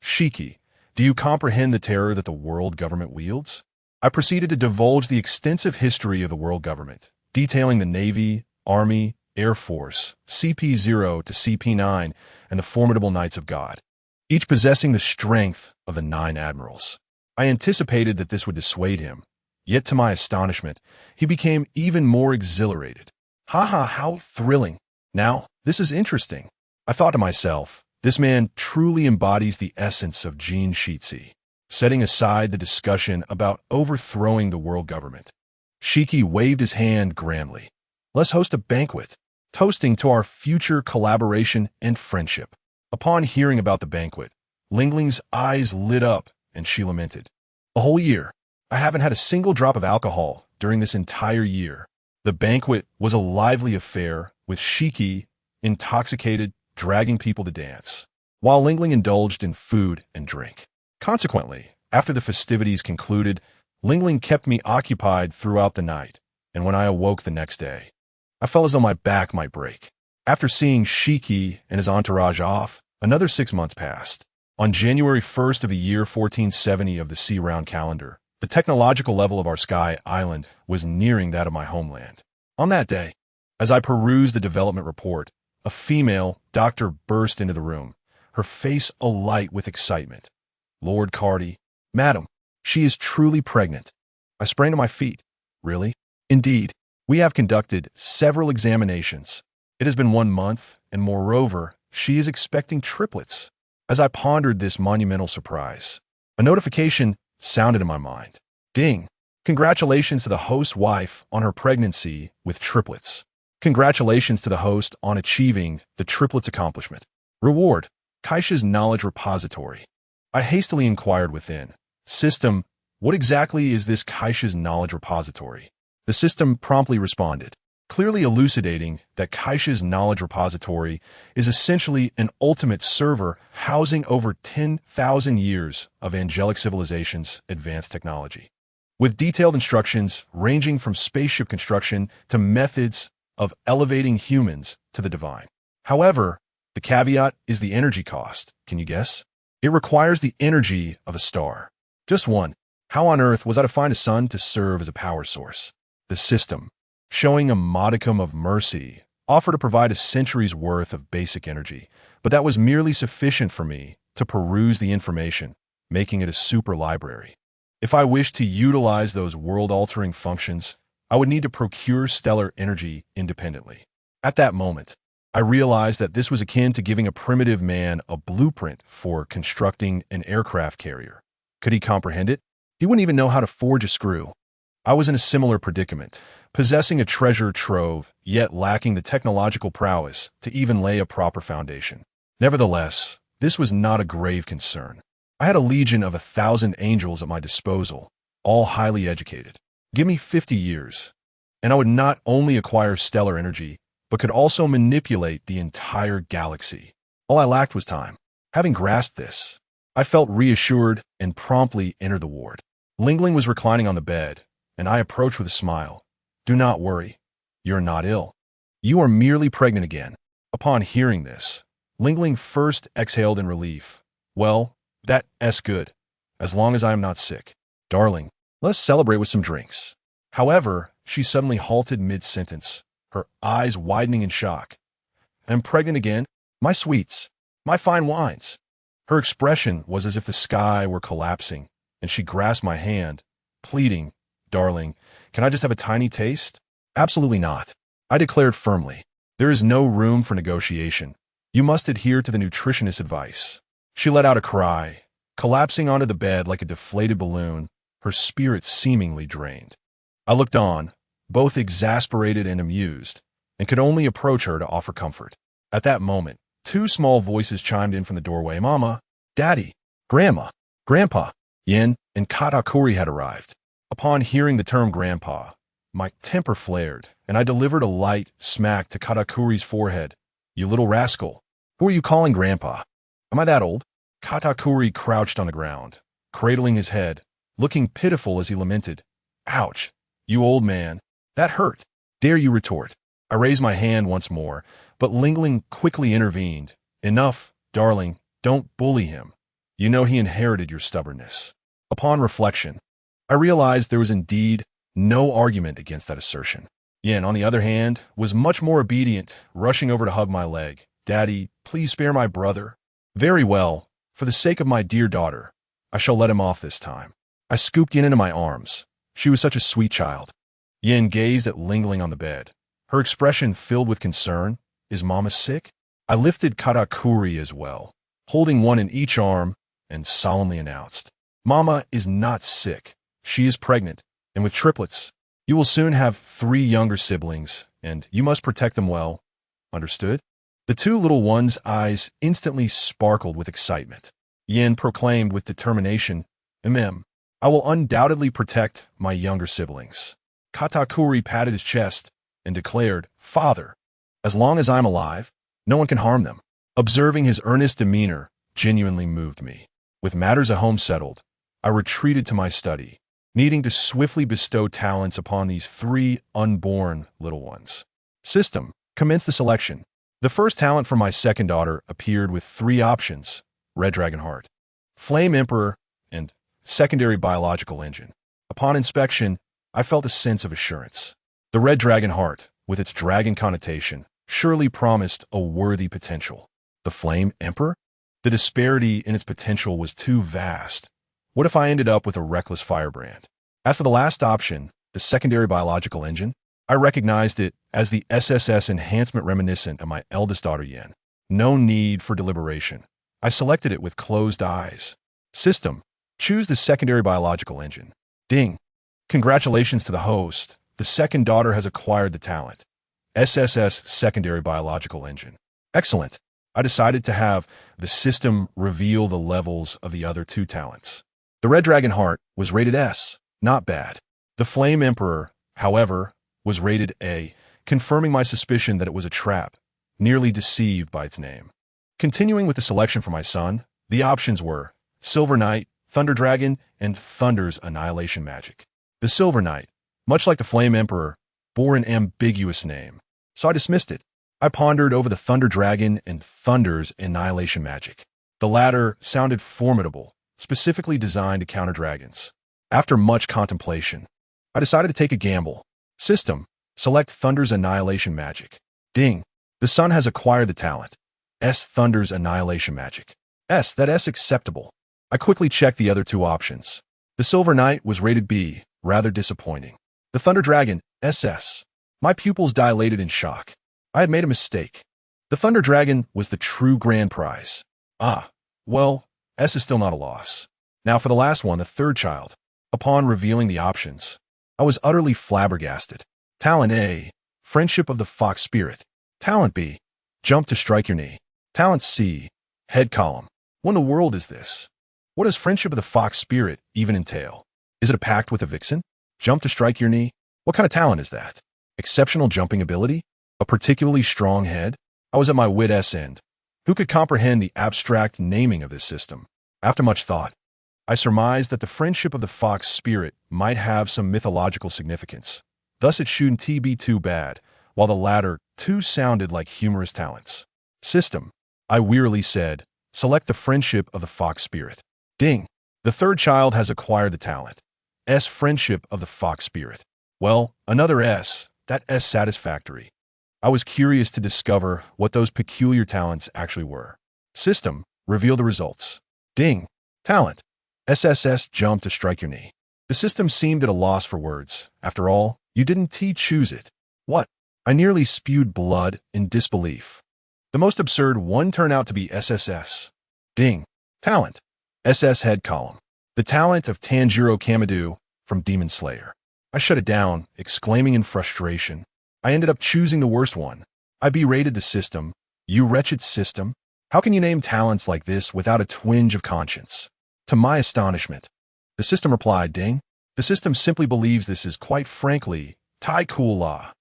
Speaker 1: "Shiki, do you comprehend the terror that the world government wields?" I proceeded to divulge the extensive history of the world government, detailing the Navy, Army, Air Force, CP0 to CP9, and the formidable Knights of God, each possessing the strength of the 9 admirals. I anticipated that this would dissuade him, yet to my astonishment, he became even more exhilarated. How thrilling. Now, this is interesting. I thought to myself, this man truly embodies the essence of Jean Shiitzi. Setting aside the discussion about overthrowing the world government, Shiki waved his hand grandly. "Let's host a banquet, toasting to our future collaboration and friendship." Upon hearing about the banquet, Lingling's eyes lit up and she lamented. "A whole year. I haven't had a single drop of alcohol during this entire year. The banquet was a lively affair, with Shiki, intoxicated, dragging people to dance, while Lingling indulged in food and drink. Consequently, after the festivities concluded, Lingling kept me occupied throughout the night, and when I awoke the next day, I felt as though my back might break. After seeing Shiki and his entourage off, another 6 months passed. On January 1st of the year 1470 of the sea-round calendar, the technological level of our sky island was nearing that of my homeland. On that day, as I perused the development report, a female doctor burst into the room, her face alight with excitement. "Lord Carty, madam, she is truly pregnant." I sprang to my feet. "Really?" "Indeed. We have conducted several examinations. It has been 1 month, and moreover, she is expecting triplets." As I pondered this monumental surprise, a notification sounded in my mind. Ding! Congratulations to the host's wife on her pregnancy with triplets. Congratulations to the host on achieving the triplets accomplishment. Reward: Kaisha's knowledge repository. I hastily inquired within. "System, what exactly is this Kaisha's knowledge repository?" The system promptly responded, clearly elucidating that Kaisha's knowledge repository is essentially an ultimate server housing over 10,000 years of angelic civilization's advanced technology, with detailed instructions ranging from spaceship construction to methods of elevating humans to the divine. However, the caveat is the energy cost. Can you guess? It requires the energy of a star. Just one. How on earth was I to find a sun to serve as a power source? The system, showing a modicum of mercy, offered to provide a century's worth of basic energy, but that was merely sufficient for me to peruse the information, making it a super library. If I wished to utilize those world-altering functions, I would need to procure stellar energy independently. At that moment, I realized that this was akin to giving a primitive man a blueprint for constructing an aircraft carrier. Could he comprehend it? He wouldn't even know how to forge a screw. I was in a similar predicament, possessing a treasure trove, yet lacking the technological prowess to even lay a proper foundation. Nevertheless, this was not a grave concern. I had a legion of 1,000 angels at my disposal, all highly educated. Give me 50 years, and I would not only acquire stellar energy, but could also manipulate the entire galaxy. All I lacked was time. Having grasped this, I felt reassured and promptly entered the ward. Lingling was reclining on the bed, and I approached with a smile. "Do not worry. You're not ill. You are merely pregnant again." Upon hearing this, Lingling first exhaled in relief. "Well, that's good, as long as I am not sick. Darling, let's celebrate with some drinks." However, she suddenly halted mid-sentence, her eyes widening in shock. "I'm pregnant again? My sweets, my fine wines." Her expression was as if the sky were collapsing, and she grasped my hand, pleading, "Darling, can I just have a tiny taste?" "Absolutely not," I declared firmly. "There is no room for negotiation. You must adhere to the nutritionist's advice." She let out a cry, collapsing onto the bed like a deflated balloon, her spirit seemingly drained. I looked on, both exasperated and amused, and could only approach her to offer comfort. At that moment, 2 small voices chimed in from the doorway. "Mama, Daddy, Grandma, Grandpa." Yen and Katakuri had arrived. Upon hearing the term grandpa, my temper flared, and I delivered a light smack to Katakuri's forehead. "You little rascal. Who are you calling grandpa? Am I that old?" Katakuri crouched on the ground, cradling his head, looking pitiful as he lamented. "Ouch, you old man. That hurt. Dare you retort?" I raised my hand once more, but Lingling quickly intervened. "Enough, darling. Don't bully him. You know he inherited your stubbornness." Upon reflection, I realized there was indeed no argument against that assertion. Yen, on the other hand, was much more obedient, rushing over to hug my leg. "Daddy, please spare my brother." "Very well. For the sake of my dear daughter, I shall let him off this time." I scooped Yen into my arms. She was such a sweet child. Yen gazed at Lingling on the bed, her expression filled with concern. "Is Mama sick?" I lifted Katakuri as well, holding one in each arm, and solemnly announced, "Mama is not sick. She is pregnant, and with triplets. You will soon have 3 younger siblings, and you must protect them well. Understood?" The 2 little ones' eyes instantly sparkled with excitement. Yen proclaimed with determination, "Amen." I will undoubtedly protect my younger siblings. Katakuri patted his chest and declared, Father, as long as I'm alive, no one can harm them. Observing his earnest demeanor genuinely moved me. With matters at home settled, I retreated to my study, needing to swiftly bestow talents upon these 3 unborn little ones. System, commence the selection. The first talent for my second daughter appeared with 3 options: Red Dragon Heart, Flame Emperor, and Secondary Biological Engine. Upon inspection, I felt a sense of assurance. The Red Dragon Heart, with its dragon connotation, surely promised a worthy potential. The Flame Emperor? The disparity in its potential was too vast. What if I ended up with a reckless firebrand? As for the last option, the Secondary Biological Engine, I recognized it as the SSS enhancement reminiscent of my eldest daughter Yen. No need for deliberation. I selected it with closed eyes. System, choose the Secondary Biological Engine. Ding. Congratulations to the host. The second daughter has acquired the talent. SSS Secondary Biological Engine. Excellent. I decided to have the system reveal the levels of the other 2 talents. The Red Dragon Heart was rated S. Not bad. The Flame Emperor, however, was rated A, confirming my suspicion that it was a trap, nearly deceived by its name. Continuing with the selection for my son, the options were Silver Knight, Thunder Dragon, and Thunder's Annihilation Magic. The Silver Knight, much like the Flame Emperor, bore an ambiguous name, so I dismissed it. I pondered over the Thunder Dragon and Thunder's Annihilation Magic. The latter sounded formidable, specifically designed to counter dragons. After much contemplation, I decided to take a gamble. System, select Thunder's Annihilation Magic. Ding. The son has acquired the talent. S. Thunder's Annihilation Magic. That S acceptable. I quickly checked the other 2 options. The Silver Knight was rated B, rather disappointing. The Thunder Dragon, SS. My pupils dilated in shock. I had made a mistake. The Thunder Dragon was the true grand prize. Well, S is still not a loss. Now for the last one, the third child. Upon revealing the options, I was utterly flabbergasted. Talent A, Friendship of the Fox Spirit. Talent B, Jump to Strike Your Knee. Talent C, Head Column. What in the world is this? What does Friendship of the Fox Spirit even entail? Is it a pact with a vixen? Jump to Strike Your Knee? What kind of talent is that? Exceptional jumping ability? A particularly strong head? I was at my wit's end. Who could comprehend the abstract naming of this system? After much thought, I surmised that the Friendship of the Fox Spirit might have some mythological significance. Thus it shouldn't be too bad, while the latter too sounded like humorous talents. System, I wearily said, select the Friendship of the Fox Spirit. Ding. The third child has acquired the talent. S. Friendship of the Fox Spirit. Well, another S. That S satisfactory. I was curious to discover what those peculiar talents actually were. System, reveal the results. Ding. Talent. SSS Jump to Strike Your Knee. The system seemed at a loss for words. After all, you didn't choose it. What? I nearly spewed blood in disbelief. The most absurd one turned out to be SSS. Ding. Talent. SS Head Column. The talent of Tanjiro Kamado from Demon Slayer. I shut it down, exclaiming in frustration. I ended up choosing the worst one. I berated the system. You wretched system. How can you name talents like this without a twinge of conscience? To my astonishment, the system replied, Ding. The system simply believes this is, quite frankly, Tai Cool La.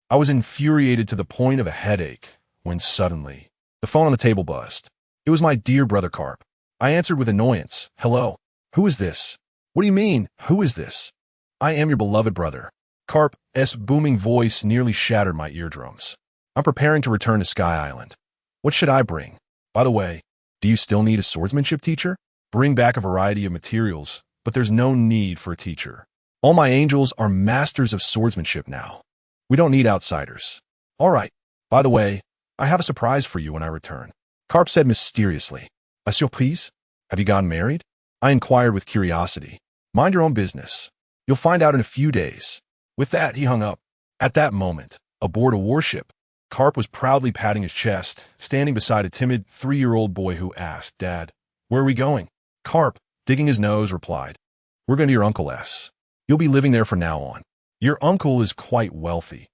Speaker 1: I was infuriated to the point of a headache when suddenly the phone on the table buzzed. It was my dear brother Carp. I answered with annoyance. Hello. Who is this? What do you mean, who is this? I am your beloved brother. Carp's booming voice nearly shattered my eardrums. I'm preparing to return to Sky Island. What should I bring? By the way, do you still need a swordsmanship teacher? Bring back a variety of materials, but there's no need for a teacher. All my angels are masters of swordsmanship now. We don't need outsiders. All right. By the way, I have a surprise for you when I return. Carp said mysteriously. A surprise? Have you gotten married? I inquired with curiosity. Mind your own business. You'll find out in a few days. With that, he hung up. At that moment, aboard a warship, Carp was proudly patting his chest, standing beside a timid 3-year-old boy who asked, Dad, where are we going? Carp, digging his nose, replied, We're going to your Uncle S. You'll be living there from now on. Your uncle is quite wealthy.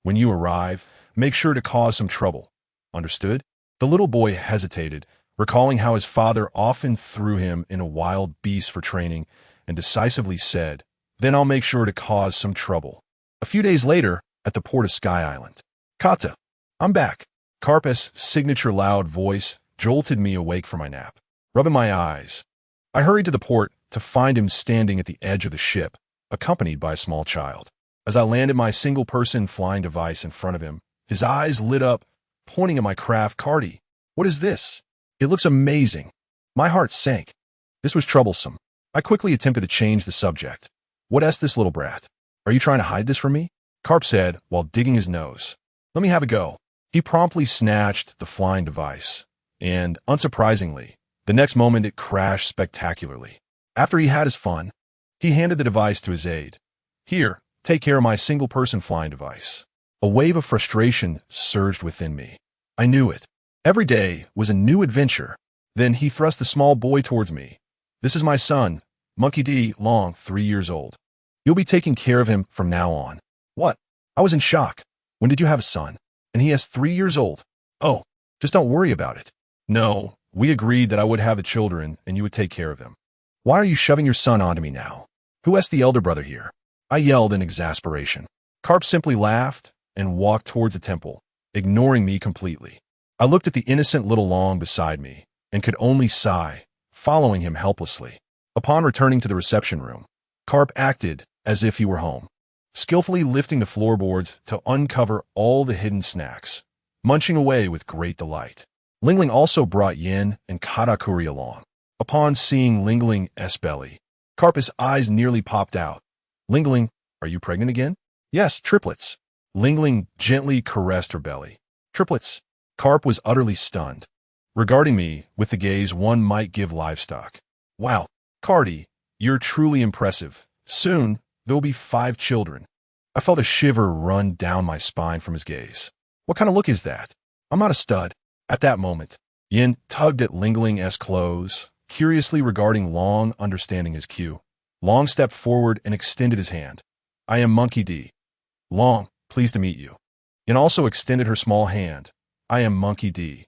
Speaker 1: When you arrive, make sure to cause some trouble. Understood? The little boy hesitated, recalling how his father often threw him in a wild beast for training, and decisively said, "Then I'll make sure to cause some trouble." A few days later, at the port of Sky Island. "Kata, I'm back." Carp's signature loud voice jolted me awake from my nap. Rubbing my eyes, I hurried to the port to find him standing at the edge of the ship, accompanied by a small child. As I landed my single-person flying device in front of him, his eyes lit up, pointing at my craft. "Cardi, what is this? It looks amazing." My heart sank. This was troublesome. I quickly attempted to change the subject. "What's this little brat? Are you trying to hide this from me?" Carp said while digging his nose. "Let me have a go." He promptly snatched the flying device, and, unsurprisingly, the next moment it crashed spectacularly. After he had his fun, he handed the device to his aide. "Here, take care of my single-person flying device." A wave of frustration surged within me. I knew it. Every day was a new adventure. Then he thrust the small boy towards me. "This is my son, Monkey D. Long, 3 years old. You'll be taking care of him from now on." "What?" I was in shock. "When did you have a son? And he is 3 years old." "Oh, just don't worry about it." "No, we agreed that I would have the children and you would take care of them." "Why are you shoving your son onto me now? Who is the elder brother here?" I yelled in exasperation. Carp simply laughed and walked towards the temple, ignoring me completely. I looked at the innocent little Long beside me and could only sigh, following him helplessly. Upon returning to the reception room, Carp acted as if he were home, skillfully lifting the floorboards to uncover all the hidden snacks, munching away with great delight. Lingling also brought Yin and Katakuri along. Upon seeing Lingling's belly, Carp's eyes nearly popped out. "Lingling, are you pregnant again?" "Yes, triplets." Lingling gently caressed her belly. "Triplets." Carp was utterly stunned, regarding me with the gaze one might give livestock. "Wow, Cardi, you're truly impressive. Soon, there'll be 5 children." I felt a shiver run down my spine from his gaze. "What kind of look is that? I'm not a stud." At that moment, Yin tugged at Lingling's clothes, curiously regarding Long, understanding his cue. Long stepped forward and extended his hand. "I am Monkey D. Long, pleased to meet you." Yin also extended her small hand. "I am Monkey D.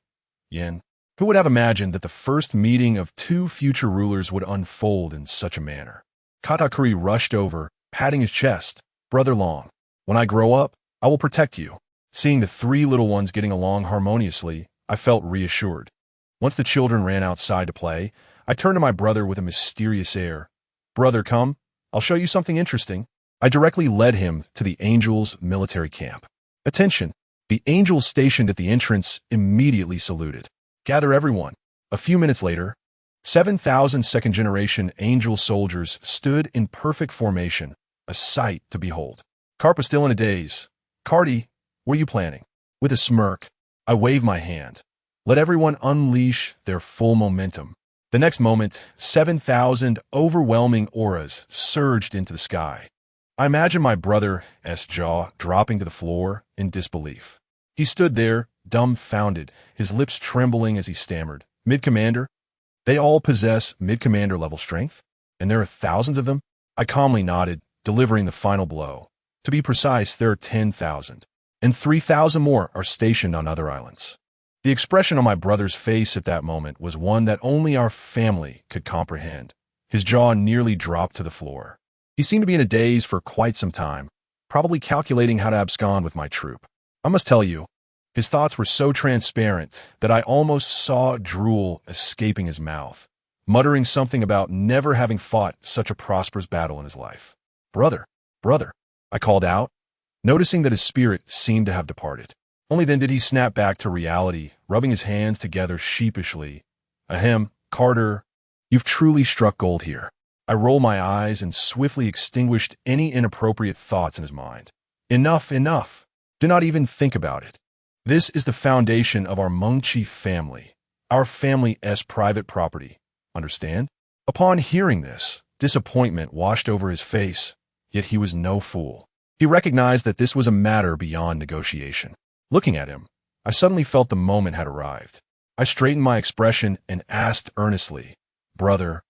Speaker 1: Yin." Who would have imagined that the first meeting of 2 future rulers would unfold in such a manner? Katakuri rushed over, patting his chest. "Brother Long, when I grow up, I will protect you." Seeing the 3 little ones getting along harmoniously, I felt reassured. Once the children ran outside to play, I turned to my brother with a mysterious air. "Brother, come. I'll show you something interesting." I directly led him to the Angels' military camp. "Attention!" The Angels stationed at the entrance immediately saluted. "Gather everyone." A few minutes later, 7,000 second-generation Angel soldiers stood in perfect formation, a sight to behold. Carp was still in a daze. "Cardi, what are you planning?" With a smirk, I waved my hand. Let everyone unleash their full momentum. The next moment, 7,000 overwhelming auras surged into the sky. I imagined my brother's jaw dropping to the floor in disbelief. He stood there, dumbfounded, his lips trembling as he stammered. "Mid-Commander? They all possess Mid-Commander level strength? And there are thousands of them?" I calmly nodded, delivering the final blow. "To be precise, there are 10,000. And 3,000 more are stationed on other islands." The expression on my brother's face at that moment was one that only our family could comprehend. His jaw nearly dropped to the floor. He seemed to be in a daze for quite some time, probably calculating how to abscond with my troop. I must tell you, his thoughts were so transparent that I almost saw drool escaping his mouth, muttering something about never having fought such a prosperous battle in his life. "Brother, brother," I called out, noticing that his spirit seemed to have departed. Only then did he snap back to reality, rubbing his hands together sheepishly. "Ahem, Carter, you've truly struck gold here." I rolled my eyes and swiftly extinguished any inappropriate thoughts in his mind. "Enough, enough. Do not even think about it. This is the foundation of our Mengchi family, our family's private property. Understand?" Upon hearing this, disappointment washed over his face, yet he was no fool. He recognized that this was a matter beyond negotiation. Looking at him, I suddenly felt the moment had arrived. I straightened my expression and asked earnestly, "Brother,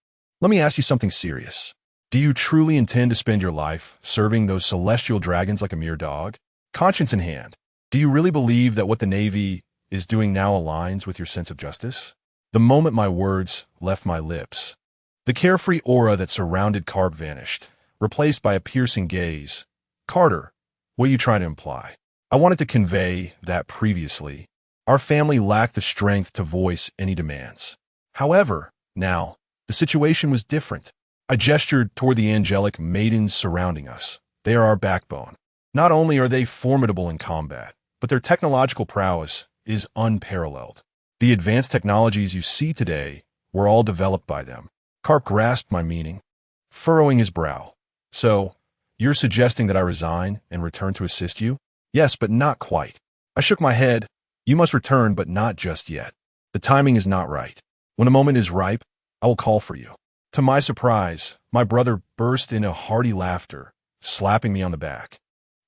Speaker 1: let me ask you something serious. Do you truly intend to spend your life serving those celestial dragons like a mere dog? Conscience in hand, do you really believe that what the Navy is doing now aligns with your sense of justice?" The moment my words left my lips, The carefree aura that surrounded Carp vanished, replaced by a piercing gaze. Carter, what are you trying to imply? I wanted to convey that previously, our family lacked the strength to voice any demands. However, now, the situation was different. I gestured toward the angelic maidens surrounding us. They are our backbone. Not only are they formidable in combat, but their technological prowess is unparalleled. The advanced technologies you see today were all developed by them. Carp grasped my meaning, furrowing his brow. So, you're suggesting that I resign and return to assist you? Yes, but not quite. I shook my head. You must return, but not just yet. The timing is not right. When a moment is ripe, I will call for you. To my surprise, my brother burst into hearty laughter, slapping me on the back,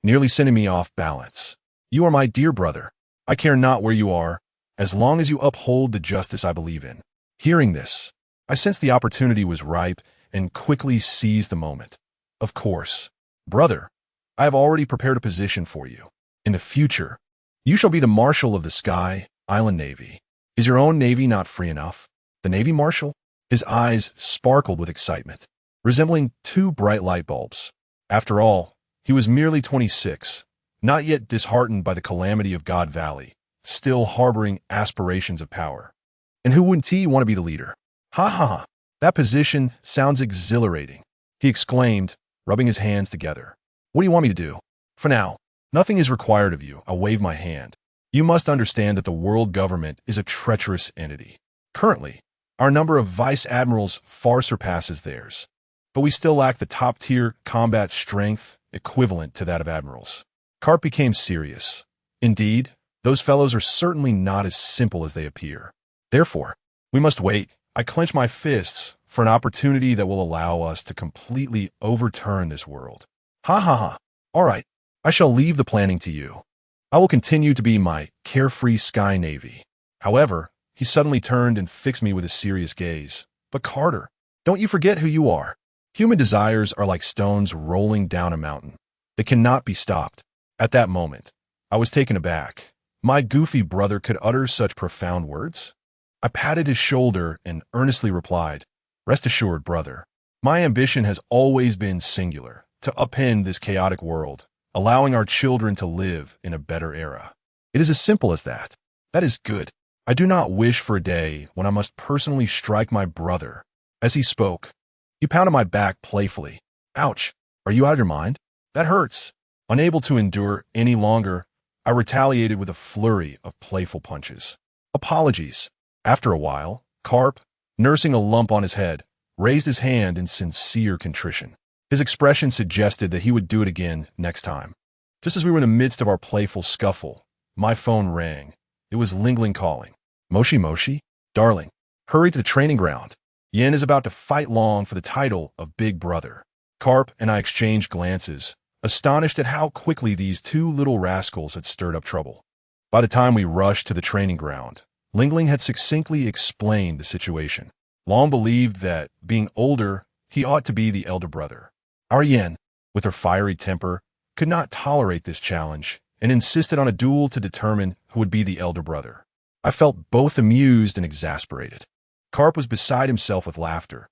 Speaker 1: nearly sending me off balance. You are my dear brother. I care not where you are, as long as you uphold the justice I believe in. Hearing this, I sensed the opportunity was ripe and quickly seized the moment. Of course, brother, I have already prepared a position for you. In the future, you shall be the Marshal of the Sky Island Navy. Is your own navy not free enough? The Navy Marshal? His eyes sparkled with excitement, resembling two bright light bulbs. After all, he was merely 26, not yet disheartened by the calamity of God Valley, still harboring aspirations of power. And who wouldn't he want to be the leader? Ha ha ha, that position sounds exhilarating, he exclaimed, rubbing his hands together. What do you want me to do? For now, nothing is required of you. I wave my hand. You must understand that the world government is a treacherous entity. Currently, our number of vice admirals far surpasses theirs, but we still lack the top-tier combat strength equivalent to that of admirals. Carp became serious. Indeed, those fellows are certainly not as simple as they appear. Therefore, we must wait. I clench my fists for an opportunity that will allow us to completely overturn this world. Ha ha ha. All right, I shall leave the planning to you. I will continue to be my carefree sky navy. However, he suddenly turned and fixed me with a serious gaze. But Carter, don't you forget who you are. Human desires are like stones rolling down a mountain. They cannot be stopped. At that moment, I was taken aback. My goofy brother could utter such profound words? I patted his shoulder and earnestly replied, Rest assured, brother. My ambition has always been singular, to upend this chaotic world, allowing our children to live in a better era. It is as simple as that. That is good. I do not wish for a day when I must personally strike my brother. As he spoke, he pounded my back playfully. Ouch! Are you out of your mind? That hurts. Unable to endure any longer, I retaliated with a flurry of playful punches. Apologies. After a while, Carp, nursing a lump on his head, raised his hand in sincere contrition. His expression suggested that he would do it again next time. Just as we were in the midst of our playful scuffle, my phone rang. It was Lingling calling. Moshi Moshi? Darling, hurry to the training ground. Yen is about to fight Long for the title of Big Brother. Carp and I exchanged glances, astonished at how quickly these two little rascals had stirred up trouble. By the time we rushed to the training ground, Lingling had succinctly explained the situation. Long believed that, being older, he ought to be the elder brother. Our Yen, with her fiery temper, could not tolerate this challenge and insisted on a duel to determine who would be the elder brother. I felt both amused and exasperated. Carp was beside himself with laughter.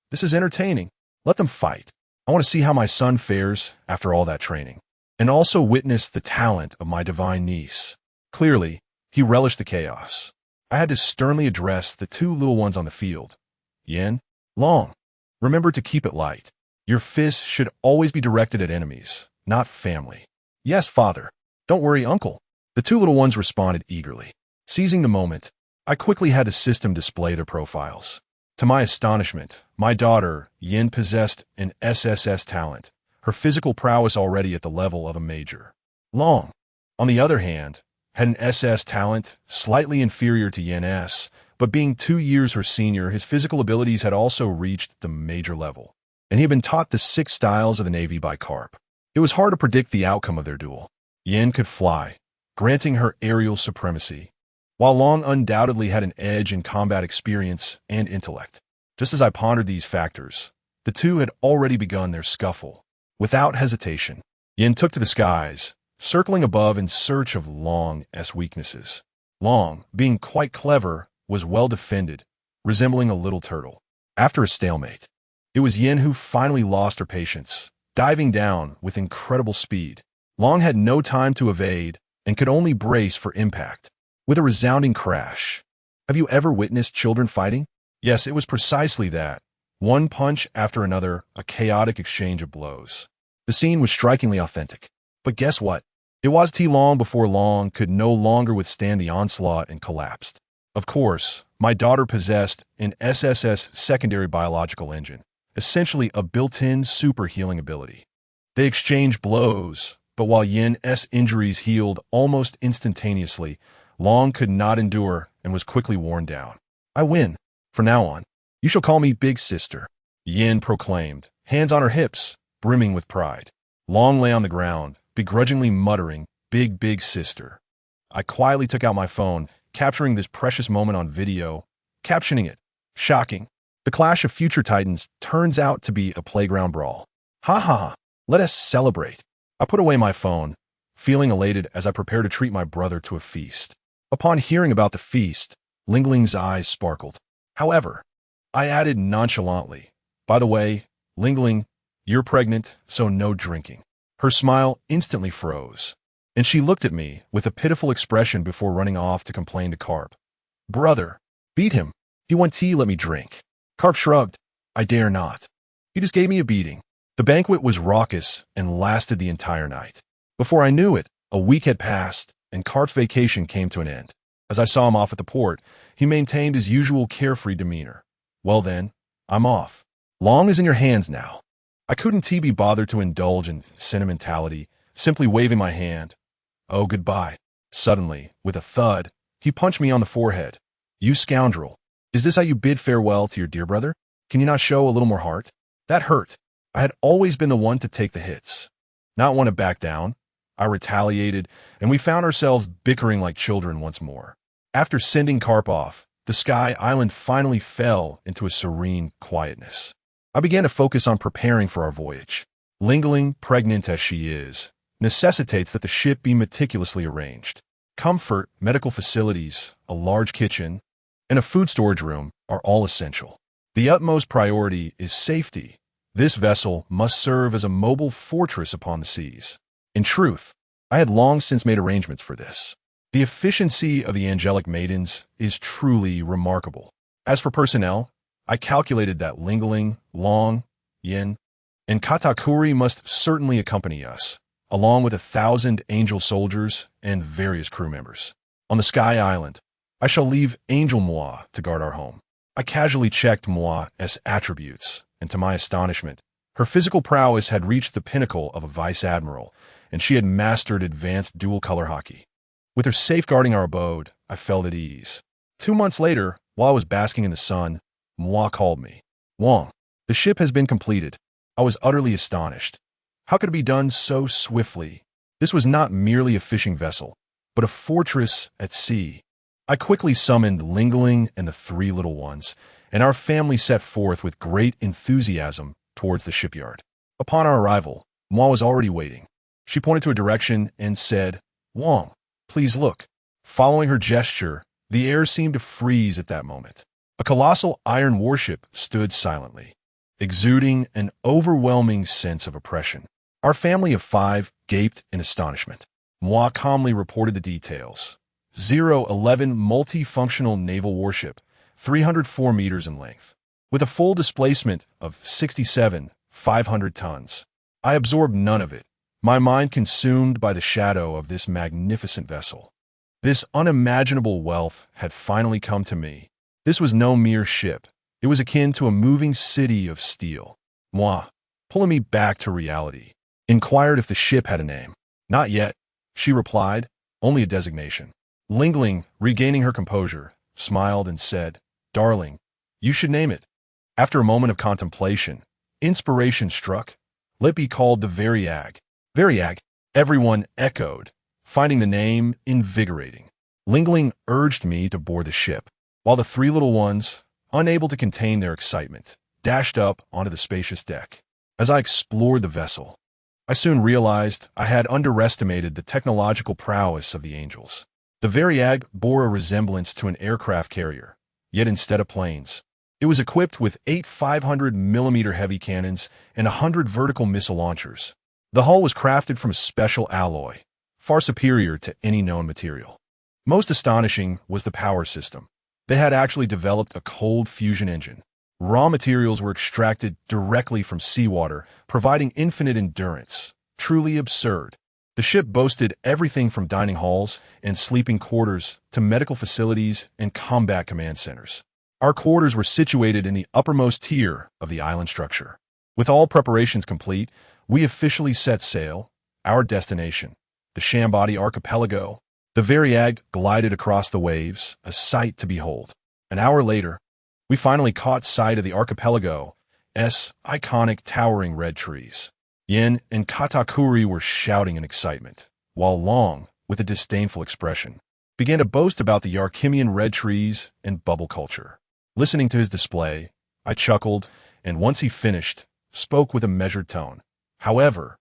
Speaker 1: This is entertaining. Let them fight. I want to see how my son fares after all that training, and also witness the talent of my divine niece. Clearly, he relished the chaos. I had to sternly address the two little ones on the field. Yen, Long, remember to keep it light. Your fists should always be directed at enemies, not family. Yes, father. Don't worry, uncle. The two little ones responded eagerly. Seizing the moment, I quickly had the system display their profiles. To my astonishment, my daughter, Yin, possessed an SSS talent, her physical prowess already at the level of a major. Long, on the other hand, had an SS talent slightly inferior to Yin S, but being 2 years her senior, his physical abilities had also reached the major level, and he had been taught the 6 styles of the Navy by Carp. It was hard to predict the outcome of their duel. Yin could fly, granting her aerial supremacy, while Long undoubtedly had an edge in combat experience and intellect. Just as I pondered these factors, the two had already begun their scuffle. Without hesitation, Yin took to the skies, circling above in search of Long's weaknesses. Long, being quite clever, was well defended, resembling a little turtle. After a stalemate, it was Yin who finally lost her patience, diving down with incredible speed. Long had no time to evade and could only brace for impact. With a resounding crash. Have you ever witnessed children fighting? Yes, it was precisely that. One punch after another, a chaotic exchange of blows. The scene was strikingly authentic. But guess what? It was long before Long could no longer withstand the onslaught and collapsed. Of course, my daughter possessed an SSS secondary biological engine, essentially a built-in super healing ability. They exchanged blows, but while Yin's injuries healed almost instantaneously, Long could not endure and was quickly worn down. I win. From now on, you shall call me Big Sister, Yin proclaimed, hands on her hips, brimming with pride. Long lay on the ground, begrudgingly muttering, Big Sister. I quietly took out my phone, capturing this precious moment on video, captioning it. Shocking. The clash of future titans turns out to be a playground brawl. Ha ha ha. Let us celebrate. I put away my phone, feeling elated as I prepared to treat my brother to a feast. Upon hearing about the feast, Lingling's eyes sparkled. However, I added nonchalantly, by the way, Lingling, you're pregnant, so no drinking. Her smile instantly froze, and she looked at me with a pitiful expression before running off to complain to Carp. Brother, beat him. He won't let me drink. Carp shrugged. I dare not. He just gave me a beating. The banquet was raucous and lasted the entire night. Before I knew it, a week had passed, and Carp's vacation came to an end. As I saw him off at the port, he maintained his usual carefree demeanor. Well then, I'm off. Long is in your hands now. I couldn't be bothered to indulge in sentimentality, simply waving my hand. Oh, goodbye. Suddenly, with a thud, he punched me on the forehead. You scoundrel. Is this how you bid farewell to your dear brother? Can you not show a little more heart? That hurt. I had always been the one to take the hits. Not one to back down. I retaliated, and we found ourselves bickering like children once more. After sending Carp off, the Sky Island finally fell into a serene quietness. I began to focus on preparing for our voyage. Lingling, pregnant as she is, necessitates that the ship be meticulously arranged. Comfort, medical facilities, a large kitchen, and a food storage room are all essential. The utmost priority is safety. This vessel must serve as a mobile fortress upon the seas. In truth, I had long since made arrangements for this. The efficiency of the angelic maidens is truly remarkable. As for personnel, I calculated that Lingling, Long, Yin, and Katakuri must certainly accompany us, along with 1,000 angel soldiers and various crew members. On the Sky Island, I shall leave Angel Moi to guard our home. I casually checked Moi's attributes, and to my astonishment, her physical prowess had reached the pinnacle of a vice admiral, and she had mastered advanced dual-color hockey. With her safeguarding our abode, I felt at ease. 2 months later, while I was basking in the sun, Moi called me. Wong, the ship has been completed. I was utterly astonished. How could it be done so swiftly? This was not merely a fishing vessel, but a fortress at sea. I quickly summoned Lingling and the 3 little ones, and our family set forth with great enthusiasm towards the shipyard. Upon our arrival, Moi was already waiting. She pointed to a direction and said, Wong, please look. Following her gesture, the air seemed to freeze at that moment. A colossal iron warship stood silently, exuding an overwhelming sense of oppression. Our family of 5 gaped in astonishment. Moi calmly reported the details. 011 multifunctional naval warship, 304 meters in length, with a full displacement of 67,500 tons. I absorbed none of it, my mind consumed by the shadow of this magnificent vessel. This unimaginable wealth had finally come to me. This was no mere ship. It was akin to a moving city of steel. Moi, pulling me back to reality, inquired if the ship had a name. Not yet, she replied, only a designation. Lingling, regaining her composure, smiled and said, Darling, you should name it. After a moment of contemplation, inspiration struck. Let it be called the Variag. Variag, everyone echoed, finding the name invigorating. Lingling urged me to board the ship, while the 3 little ones, unable to contain their excitement, dashed up onto the spacious deck. As I explored the vessel, I soon realized I had underestimated the technological prowess of the angels. The Variag bore a resemblance to an aircraft carrier, yet instead of planes, It was equipped with 8 500mm heavy cannons and 100 vertical missile launchers. The hull was crafted from a special alloy, far superior to any known material. Most astonishing was the power system. They had actually developed a cold fusion engine. Raw materials were extracted directly from seawater, providing infinite endurance. Truly absurd. The ship boasted everything from dining halls and sleeping quarters to medical facilities and combat command centers. Our quarters were situated in the uppermost tier of the island structure. With all preparations complete, we officially set sail. Our destination, the Skypiea archipelago. The Variag glided across the waves, a sight to behold. An hour later, we finally caught sight of the archipelago's iconic towering red trees. Yen and Katakuri were shouting in excitement, while Long, with a disdainful expression, began to boast about the Yarkimian red trees and bubble culture. Listening to his display, I chuckled, and once he finished, spoke with a measured tone. However,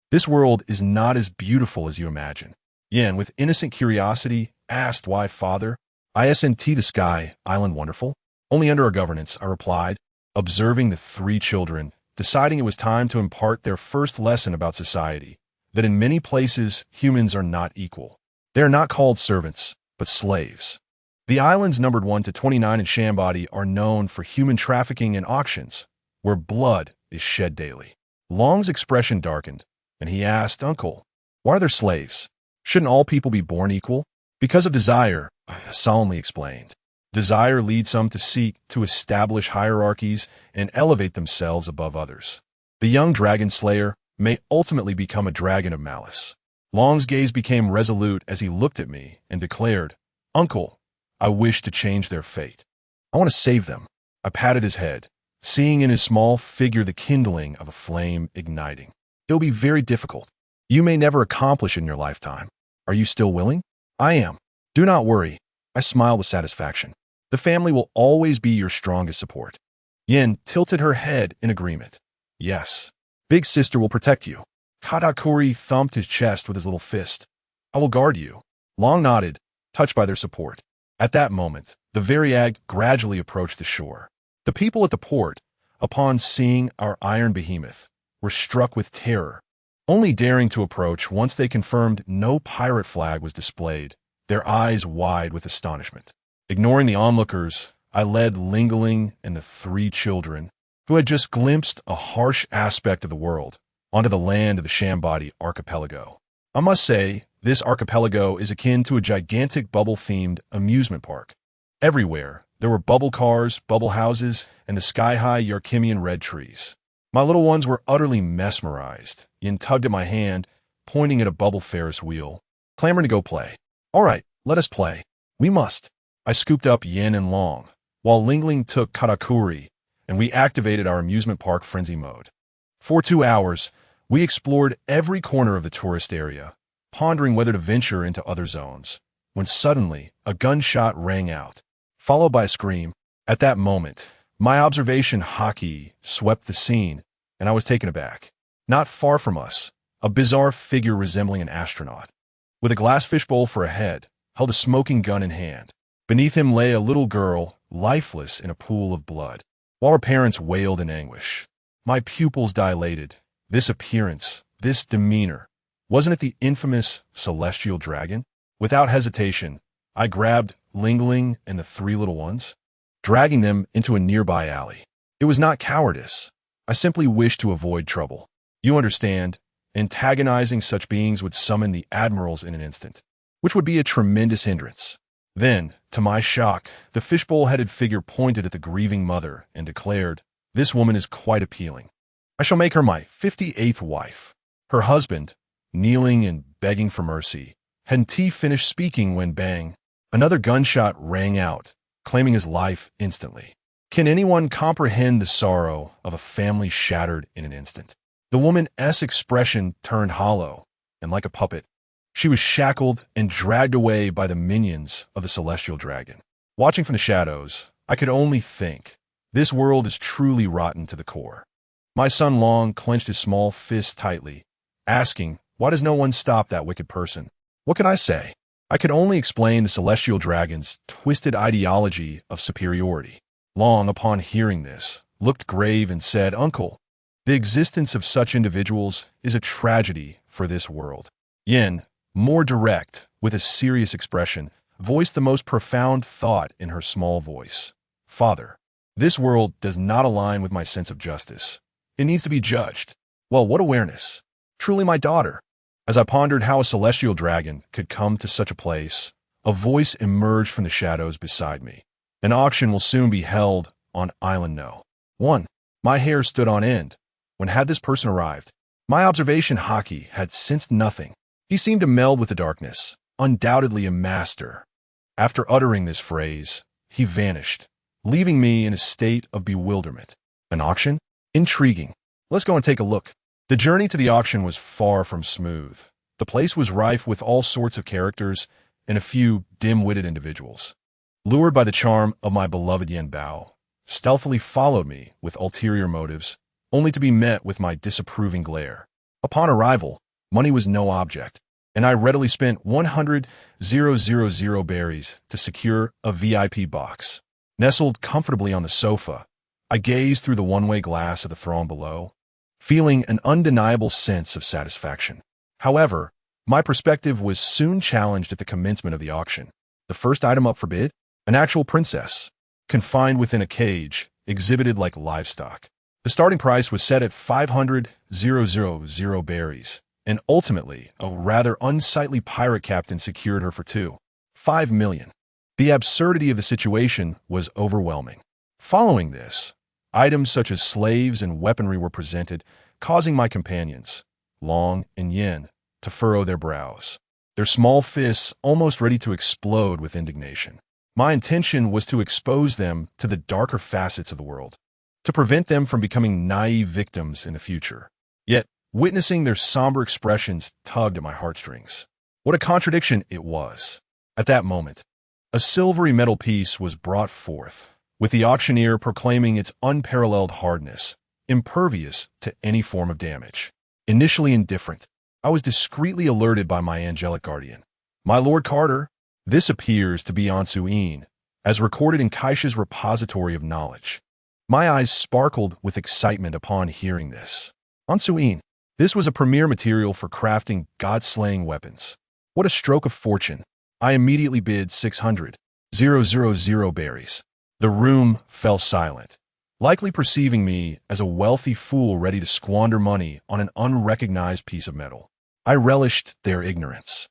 Speaker 1: this world is not as beautiful as you imagine. Yen, with innocent curiosity, asked why father. Isn't the sky island wonderful? Only under our governance, I replied, observing the three children, deciding it was time to impart their first lesson about society, that in many places humans are not equal. They are not called servants, but slaves. The islands numbered 1 to 29 in Skypiea are known for human trafficking and auctions, where blood is shed daily. Long's expression darkened, and he asked, Uncle, why are there slaves? Shouldn't all people be born equal? Because of desire, I solemnly explained. Desire leads some to seek to establish hierarchies and elevate themselves above others. The young dragon slayer may ultimately become a dragon of malice. Long's gaze became resolute as he looked at me and declared, Uncle, I wish to change their fate. I want to save them. I patted his head, seeing in his small figure the kindling of a flame igniting. It'll be very difficult. You may never accomplish it in your lifetime. Are you still willing? I am. Do not worry. I smiled with satisfaction. The family will always be your strongest support. Yen tilted her head in agreement. Yes. Big sister will protect you. Katakuri thumped his chest with his little fist. I will guard you. Long nodded, touched by their support. At that moment, the Variag gradually approached the shore. The people at the port, upon seeing our iron behemoth, were struck with terror, only daring to approach once they confirmed no pirate flag was displayed, their eyes wide with astonishment. Ignoring the onlookers, I led Lingling and the three children, who had just glimpsed a harsh aspect of the world, onto the land of the Skypiea archipelago. I must say, this archipelago is akin to a gigantic bubble-themed amusement park. Everywhere, there were bubble cars, bubble houses, and the sky-high Yarkimian red trees. My little ones were utterly mesmerized. Yin tugged at my hand, pointing at a bubble Ferris wheel, clamoring to go play. All right, let us play. We must. I scooped up Yin and Long, while Lingling took Katakuri, and we activated our amusement park frenzy mode. For 2 hours, we explored every corner of the tourist area, pondering whether to venture into other zones, when suddenly a gunshot rang out, followed by a scream. At that moment, my observation haki swept the scene, and I was taken aback. Not far from us, a bizarre figure resembling an astronaut, with a glass fishbowl for a head, held a smoking gun in hand. Beneath him lay a little girl, lifeless in a pool of blood, while her parents wailed in anguish. My pupils dilated. This appearance, this demeanor, wasn't it the infamous celestial dragon? Without hesitation, I grabbed Lingling and the three little ones, dragging them into a nearby alley. It was not cowardice. I simply wished to avoid trouble. You understand, antagonizing such beings would summon the admirals in an instant, which would be a tremendous hindrance. Then, to my shock, the fishbowl-headed figure pointed at the grieving mother and declared, This woman is quite appealing. I shall make her my 58th wife. Her husband, kneeling and begging for mercy, hadn't he finished speaking when bang, another gunshot rang out, claiming his life instantly. Can anyone comprehend the sorrow of a family shattered in an instant? The woman's expression turned hollow, and like a puppet, she was shackled and dragged away by the minions of the celestial dragon. Watching from the shadows, I could only think, this world is truly rotten to the core. My son Long clenched his small fist tightly, asking, why does no one stop that wicked person? What could I say? I could only explain the celestial dragon's twisted ideology of superiority. Long, upon hearing this, looked grave and said, "Uncle, the existence of such individuals is a tragedy for this world." Yin, more direct, with a serious expression, voiced the most profound thought in her small voice. "Father, this world does not align with my sense of justice. It needs to be judged." Well, what awareness! Truly my daughter. As I pondered how a celestial dragon could come to such a place, a voice emerged from the shadows beside me. "An auction will soon be held on Island No. 1. My hair stood on end. When had this person arrived? My observation Haki had sensed nothing. He seemed to meld with the darkness, undoubtedly a master. After uttering this phrase, he vanished, leaving me in a state of bewilderment. An auction? Intriguing. Let's go and take a look. The journey to the auction was far from smooth. The place was rife with all sorts of characters and a few dim-witted individuals. Lured by the charm of my beloved Yen Bao, stealthily followed me with ulterior motives, only to be met with my disapproving glare. Upon arrival, money was no object, and I readily spent 100,000 berries to secure a VIP box. Nestled comfortably on the sofa, I gazed through the one-way glass of the throng below, feeling an undeniable sense of satisfaction. However, my perspective was soon challenged at the commencement of the auction. The first item up for bid? An actual princess, confined within a cage, exhibited like livestock. The starting price was set at 500,000 berries, and ultimately, a rather unsightly pirate captain secured her for 5 million. The absurdity of the situation was overwhelming. Following this, items such as slaves and weaponry were presented, causing my companions, Long and Yin, to furrow their brows, their small fists almost ready to explode with indignation. My intention was to expose them to the darker facets of the world, to prevent them from becoming naive victims in the future. Yet, witnessing their somber expressions tugged at my heartstrings. What a contradiction it was. At that moment, a silvery metal piece was brought forth, with the auctioneer proclaiming its unparalleled hardness, impervious to any form of damage. Initially indifferent, I was discreetly alerted by my angelic guardian. "My Lord Carter, this appears to be Ansuin, as recorded in Kaisha's repository of knowledge." My eyes sparkled with excitement upon hearing this. Ansuin, this was a premier material for crafting god-slaying weapons. What a stroke of fortune. I immediately bid 600,000 berries. The room fell silent, likely perceiving me as a wealthy fool ready to squander money on an unrecognized piece of metal. I relished their ignorance.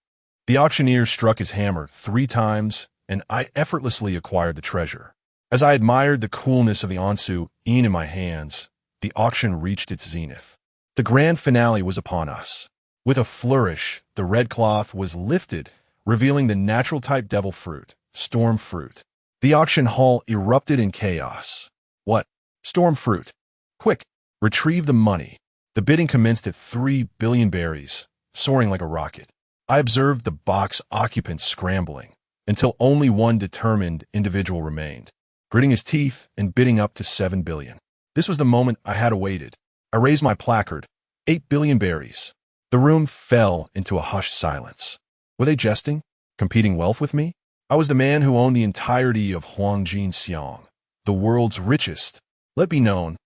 Speaker 1: The auctioneer struck his hammer 3 times, and I effortlessly acquired the treasure. As I admired the coolness of the Ansu in my hands, the auction reached its zenith. The grand finale was upon us. With a flourish, the red cloth was lifted, revealing the natural-type devil fruit, storm fruit. The auction hall erupted in chaos. "What? Storm fruit? Quick, retrieve the money." The bidding commenced at 3 billion berries, soaring like a rocket. I observed the box occupants scrambling, until only one determined individual remained, gritting his teeth and bidding up to 7 billion. This was the moment I had awaited. I raised my placard, 8 billion berries. The room fell into a hushed silence. Were they jesting? Competing wealth with me? I was the man who owned the entirety of Huangjin Xiang, the world's richest. Let be known,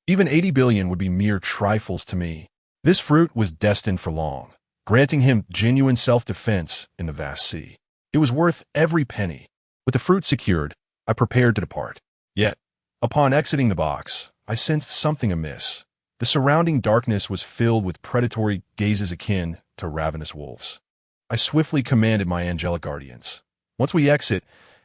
Speaker 1: even 80 billion would be mere trifles to me. This fruit was destined for Long, granting him genuine self-defense in the vast sea. It was worth every penny. With the fruit secured, I prepared to depart. Yet, upon exiting the box, I sensed something amiss. The surrounding darkness was filled with predatory gazes akin to ravenous wolves. I swiftly commanded my angelic guardians. "Once we exit,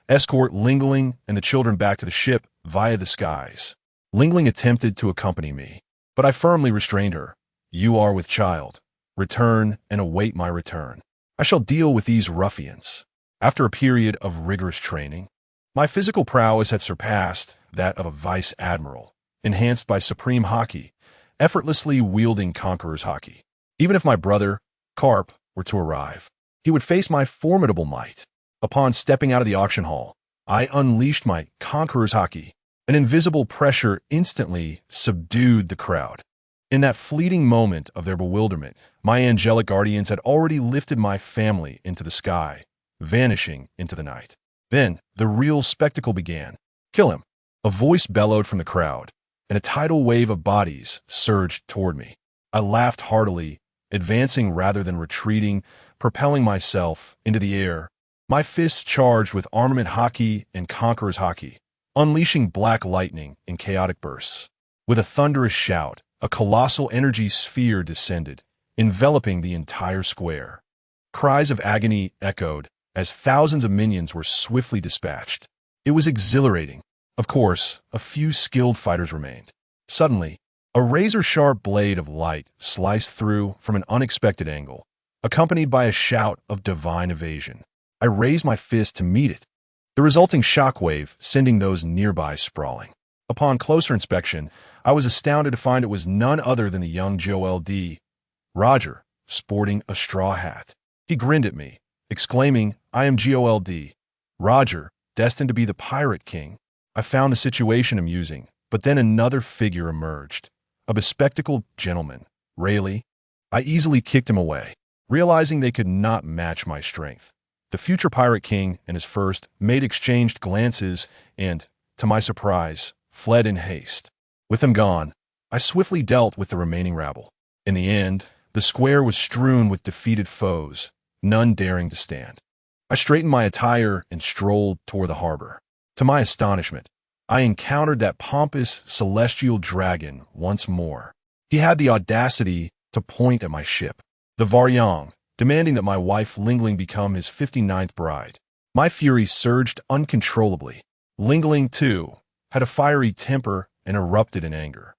Speaker 1: escort Lingling and the children back to the ship via the skies." Lingling attempted to accompany me, but I firmly restrained her. "You are with child. Return and await my return. I shall deal with these ruffians." After a period of rigorous training, my physical prowess had surpassed that of a vice admiral, enhanced by supreme haki, effortlessly wielding conqueror's haki. Even if my brother, Carp, were to arrive, he would face my formidable might. Upon stepping out of the auction hall, I unleashed my conqueror's haki. An invisible pressure instantly subdued the crowd. In that fleeting moment of their bewilderment, my angelic guardians had already lifted my family into the sky, vanishing into the night. Then, the real spectacle began. "Kill him! A voice bellowed from the crowd, and a tidal wave of bodies surged toward me. I laughed heartily, advancing rather than retreating, propelling myself into the air, my fists charged with armament haki and conqueror's haki, unleashing black lightning in chaotic bursts. With a thunderous shout, a colossal energy sphere descended, enveloping the entire square. Cries of agony echoed as thousands of minions were swiftly dispatched. It was exhilarating. Of course, a few skilled fighters remained. Suddenly, a razor-sharp blade of light sliced through from an unexpected angle, accompanied by a shout of divine evasion. I raised my fist to meet it, the resulting shockwave sending those nearby sprawling. Upon closer inspection, I was astounded to find it was none other than the young GOLD, Roger, sporting a straw hat. He grinned at me, exclaiming, "I am GOLD, Roger, destined to be the Pirate King." I found the situation amusing, but then another figure emerged, a bespectacled gentleman, Rayleigh. I easily kicked him away, realizing they could not match my strength. The future Pirate King and his first mate exchanged glances and, to my surprise, fled in haste. With them gone, I swiftly dealt with the remaining rabble. In the end, the square was strewn with defeated foes, none daring to stand. I straightened my attire and strolled toward the harbor. To my astonishment, I encountered that pompous celestial dragon once more. He had the audacity to point at my ship, the Varyong, demanding that my wife Lingling become his 59th bride. My fury surged uncontrollably. Lingling, too, had a fiery temper and erupted in anger.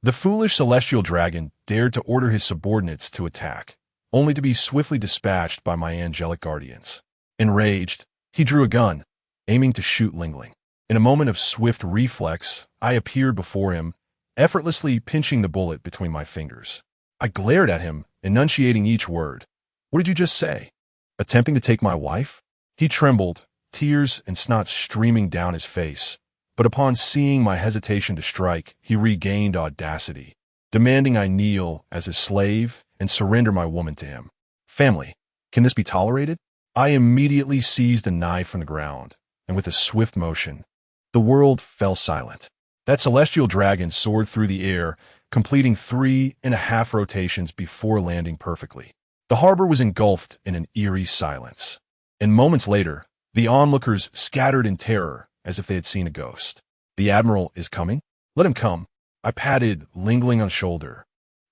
Speaker 1: The foolish celestial dragon dared to order his subordinates to attack, only to be swiftly dispatched by my angelic guardians. Enraged, he drew a gun, aiming to shoot Lingling. In a moment of swift reflex, I appeared before him, effortlessly pinching the bullet between my fingers. I glared at him, enunciating each word. "What did you just say? Attempting to take my wife?" He trembled, tears and snot streaming down his face. But upon seeing my hesitation to strike, he regained audacity, demanding I kneel as his slave and surrender my woman to him. Family, can this be tolerated? I immediately seized a knife from the ground, and with a swift motion, the world fell silent. That celestial dragon soared through the air, completing 3.5 rotations before landing perfectly. The harbor was engulfed in an eerie silence, and moments later, the onlookers scattered in terror as if they had seen a ghost. "The Admiral is coming? Let him come." I patted Lingling on the shoulder,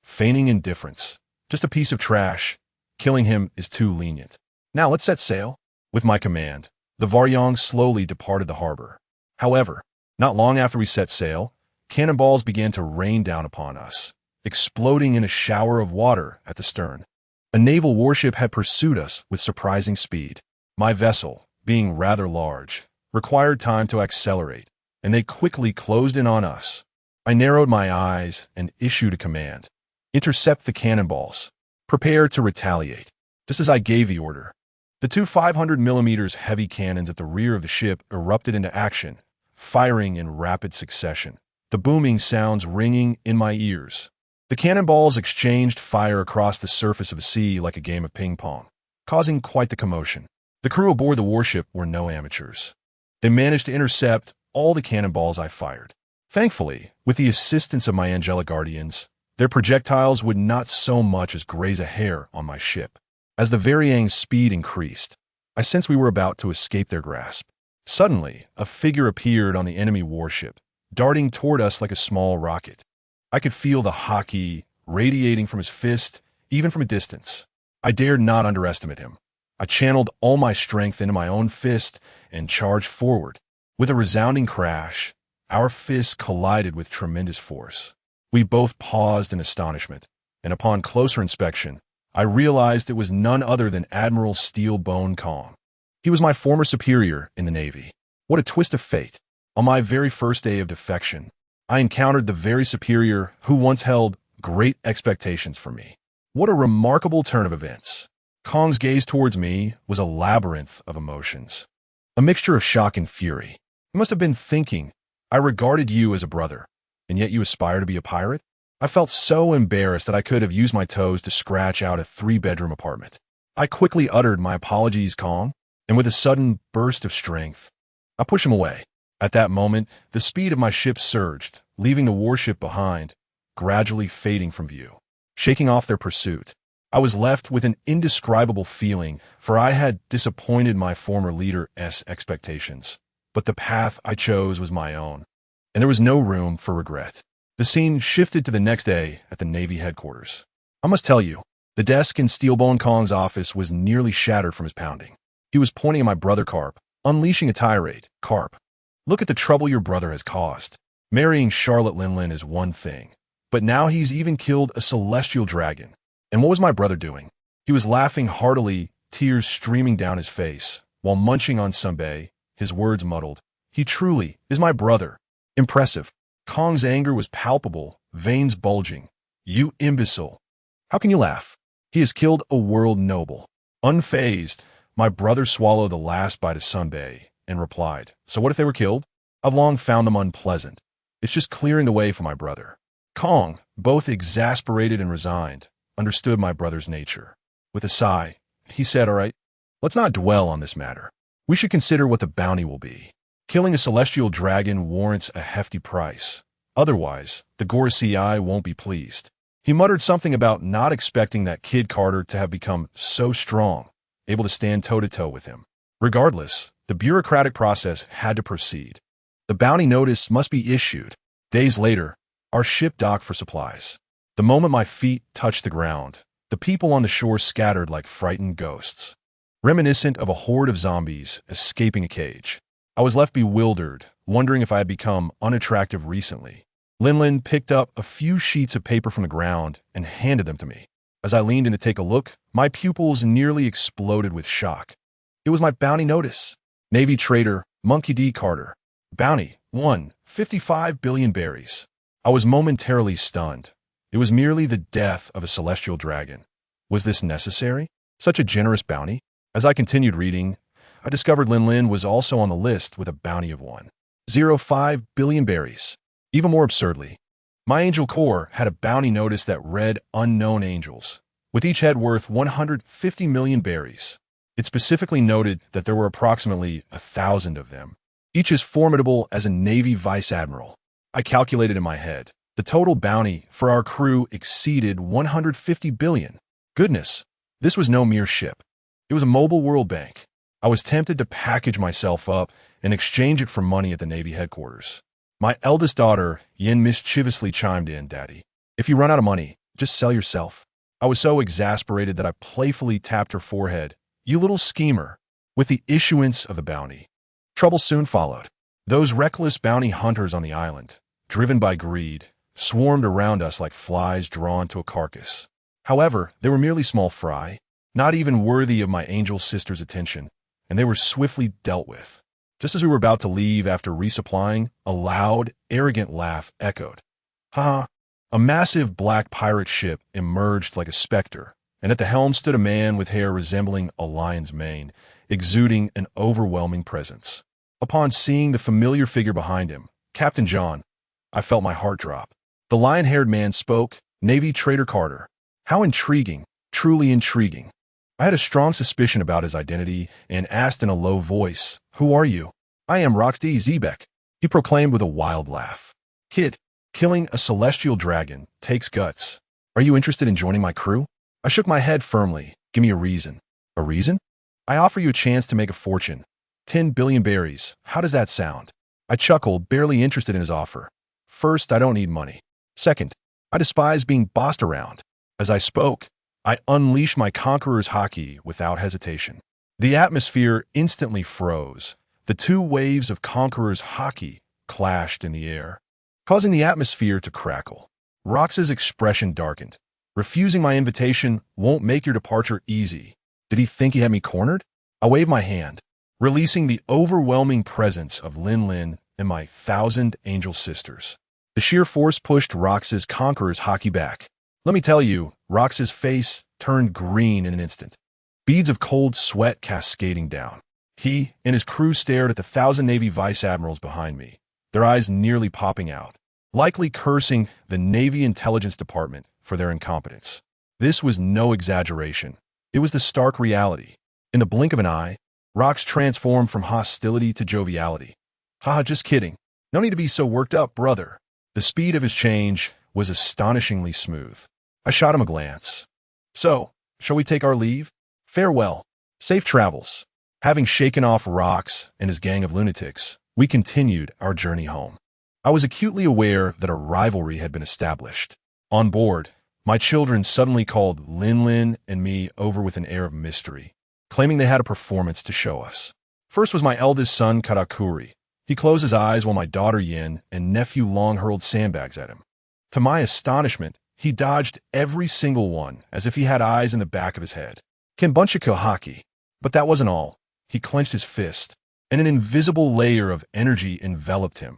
Speaker 1: feigning indifference. "Just a piece of trash. Killing him is too lenient. Now let's set sail." With my command, the Varyong slowly departed the harbor. However, not long after we set sail, cannonballs began to rain down upon us, exploding in a shower of water at the stern. A naval warship had pursued us with surprising speed. My vessel, being rather large, required time to accelerate, and they quickly closed in on us. I narrowed my eyes and issued a command. "Intercept the cannonballs. Prepare to retaliate." Just as I gave the order, the two 500mm heavy cannons at the rear of the ship erupted into action, firing in rapid succession, the booming sounds ringing in my ears. The cannonballs exchanged fire across the surface of the sea like a game of ping-pong, causing quite the commotion. The crew aboard the warship were no amateurs. They managed to intercept all the cannonballs I fired. Thankfully, with the assistance of my angelic guardians, their projectiles would not so much as graze a hair on my ship. As the Varyang's speed increased, I sensed we were about to escape their grasp. Suddenly, a figure appeared on the enemy warship, darting toward us like a small rocket. I could feel the haki radiating from his fist, even from a distance. I dared not underestimate him. I channeled all my strength into my own fist and charged forward. With a resounding crash, our fists collided with tremendous force. We both paused in astonishment, and upon closer inspection, I realized it was none other than Admiral Steelbone Kong. He was my former superior in the Navy. What a twist of fate. On my very first day of defection, I encountered the very superior who once held great expectations for me. What a remarkable turn of events. Kong's gaze towards me was a labyrinth of emotions, a mixture of shock and fury. He must have been thinking, "I regarded you as a brother, and yet you aspire to be a pirate?" I felt so embarrassed that I could have used my toes to scratch out a 3-bedroom apartment. I quickly uttered my apologies, Kong, and with a sudden burst of strength, I pushed him away. At that moment, the speed of my ship surged, leaving the warship behind, gradually fading from view. Shaking off their pursuit, I was left with an indescribable feeling, for I had disappointed my former leader's expectations. But the path I chose was my own, and there was no room for regret. The scene shifted to the next day at the Navy headquarters. I must tell you, the desk in Steelbone Kong's office was nearly shattered from his pounding. He was pointing at my brother Carp, unleashing a tirade. Carp, look at the trouble your brother has caused. Marrying Charlotte Lingling is one thing, but now he's even killed a celestial dragon. And what was my brother doing? He was laughing heartily, tears streaming down his face, while munching on sunbae, his words muddled. He truly is my brother. Impressive. Kong's anger was palpable, veins bulging. You imbecile. How can you laugh? He has killed a world noble. Unfazed, my brother swallowed the last bite of sunbae and replied, so what if they were killed? I've long found them unpleasant. It's just clearing the way for my brother. Kong, both exasperated and resigned, understood my brother's nature. With a sigh, he said, all right, let's not dwell on this matter. We should consider what the bounty will be. Killing a celestial dragon warrants a hefty price. Otherwise, the Gorosei won't be pleased. He muttered something about not expecting that kid Carter to have become so strong, able to stand toe-to-toe with him. Regardless, the bureaucratic process had to proceed. The bounty notice must be issued. Days later, our ship docked for supplies. The moment my feet touched the ground, the people on the shore scattered like frightened ghosts, reminiscent of a horde of zombies escaping a cage. I was left bewildered, wondering if I had become unattractive recently. Lingling picked up a few sheets of paper from the ground and handed them to me. As I leaned in to take a look, my pupils nearly exploded with shock. It was my bounty notice. Navy trader Monkey D. Carter. Bounty 1, 55 billion berries. I was momentarily stunned. It was merely the death of a celestial dragon. Was this necessary? Such a generous bounty? As I continued reading, I discovered Lingling was also on the list with a bounty of 1.05 billion berries. Even more absurdly, my Angel Corps had a bounty notice that read Unknown Angels, with each head worth 150 million berries. It specifically noted that there were approximately 1,000 of them, each as formidable as a Navy Vice Admiral. I calculated in my head. The total bounty for our crew exceeded 150 billion. Goodness, this was no mere ship. It was a mobile world bank. I was tempted to package myself up and exchange it for money at the Navy headquarters. My eldest daughter, Yin, mischievously chimed in, Daddy, if you run out of money, just sell yourself. I was so exasperated that I playfully tapped her forehead. You little schemer. With the issuance of the bounty, trouble soon followed. Those reckless bounty hunters on the island, driven by greed, swarmed around us like flies drawn to a carcass. However, they were merely small fry, not even worthy of my angel sister's attention, and they were swiftly dealt with. Just as we were about to leave after resupplying, a loud, arrogant laugh echoed. Ha! A massive black pirate ship emerged like a specter, and at the helm stood a man with hair resembling a lion's mane, exuding an overwhelming presence. Upon seeing the familiar figure behind him, Captain John, I felt my heart drop. The lion-haired man spoke, Navy Trader Carter. How intriguing, truly intriguing. I had a strong suspicion about his identity and asked in a low voice, Who are you? I am Roxdy Zebek, he proclaimed with a wild laugh. Kid, killing a celestial dragon takes guts. Are you interested in joining my crew? I shook my head firmly. Give me a reason. A reason? I offer you a chance to make a fortune. 10 billion berries. How does that sound? I chuckled, barely interested in his offer. First, I don't need money. Second, I despise being bossed around. As I spoke, I unleashed my conqueror's haki without hesitation. The atmosphere instantly froze. The two waves of conqueror's haki clashed in the air, causing the atmosphere to crackle. Rox's expression darkened. Refusing my invitation won't make your departure easy. Did he think he had me cornered? I waved my hand, releasing the overwhelming presence of Lingling and my 1,000 angel sisters. The sheer force pushed Rox's conqueror's haki back. Let me tell you, Rox's face turned green in an instant, beads of cold sweat cascading down. He and his crew stared at the 1,000 Navy vice admirals behind me, their eyes nearly popping out, likely cursing the Navy Intelligence Department for their incompetence. This was no exaggeration. It was the stark reality. In the blink of an eye, Rox transformed from hostility to joviality. Haha, just kidding. No need to be so worked up, brother. The speed of his change was astonishingly smooth. I shot him a glance. So, shall we take our leave? Farewell. Safe travels. Having shaken off Rocks and his gang of lunatics, we continued our journey home. I was acutely aware that a rivalry had been established. On board, my children suddenly called Lingling and me over with an air of mystery, claiming they had a performance to show us. First was my eldest son, Karakuri. He closed his eyes while my daughter Yin and nephew Long hurled sandbags at him. To my astonishment, he dodged every single one as if he had eyes in the back of his head. Kenbunchiko Haki. But that wasn't all. He clenched his fist, and an invisible layer of energy enveloped him.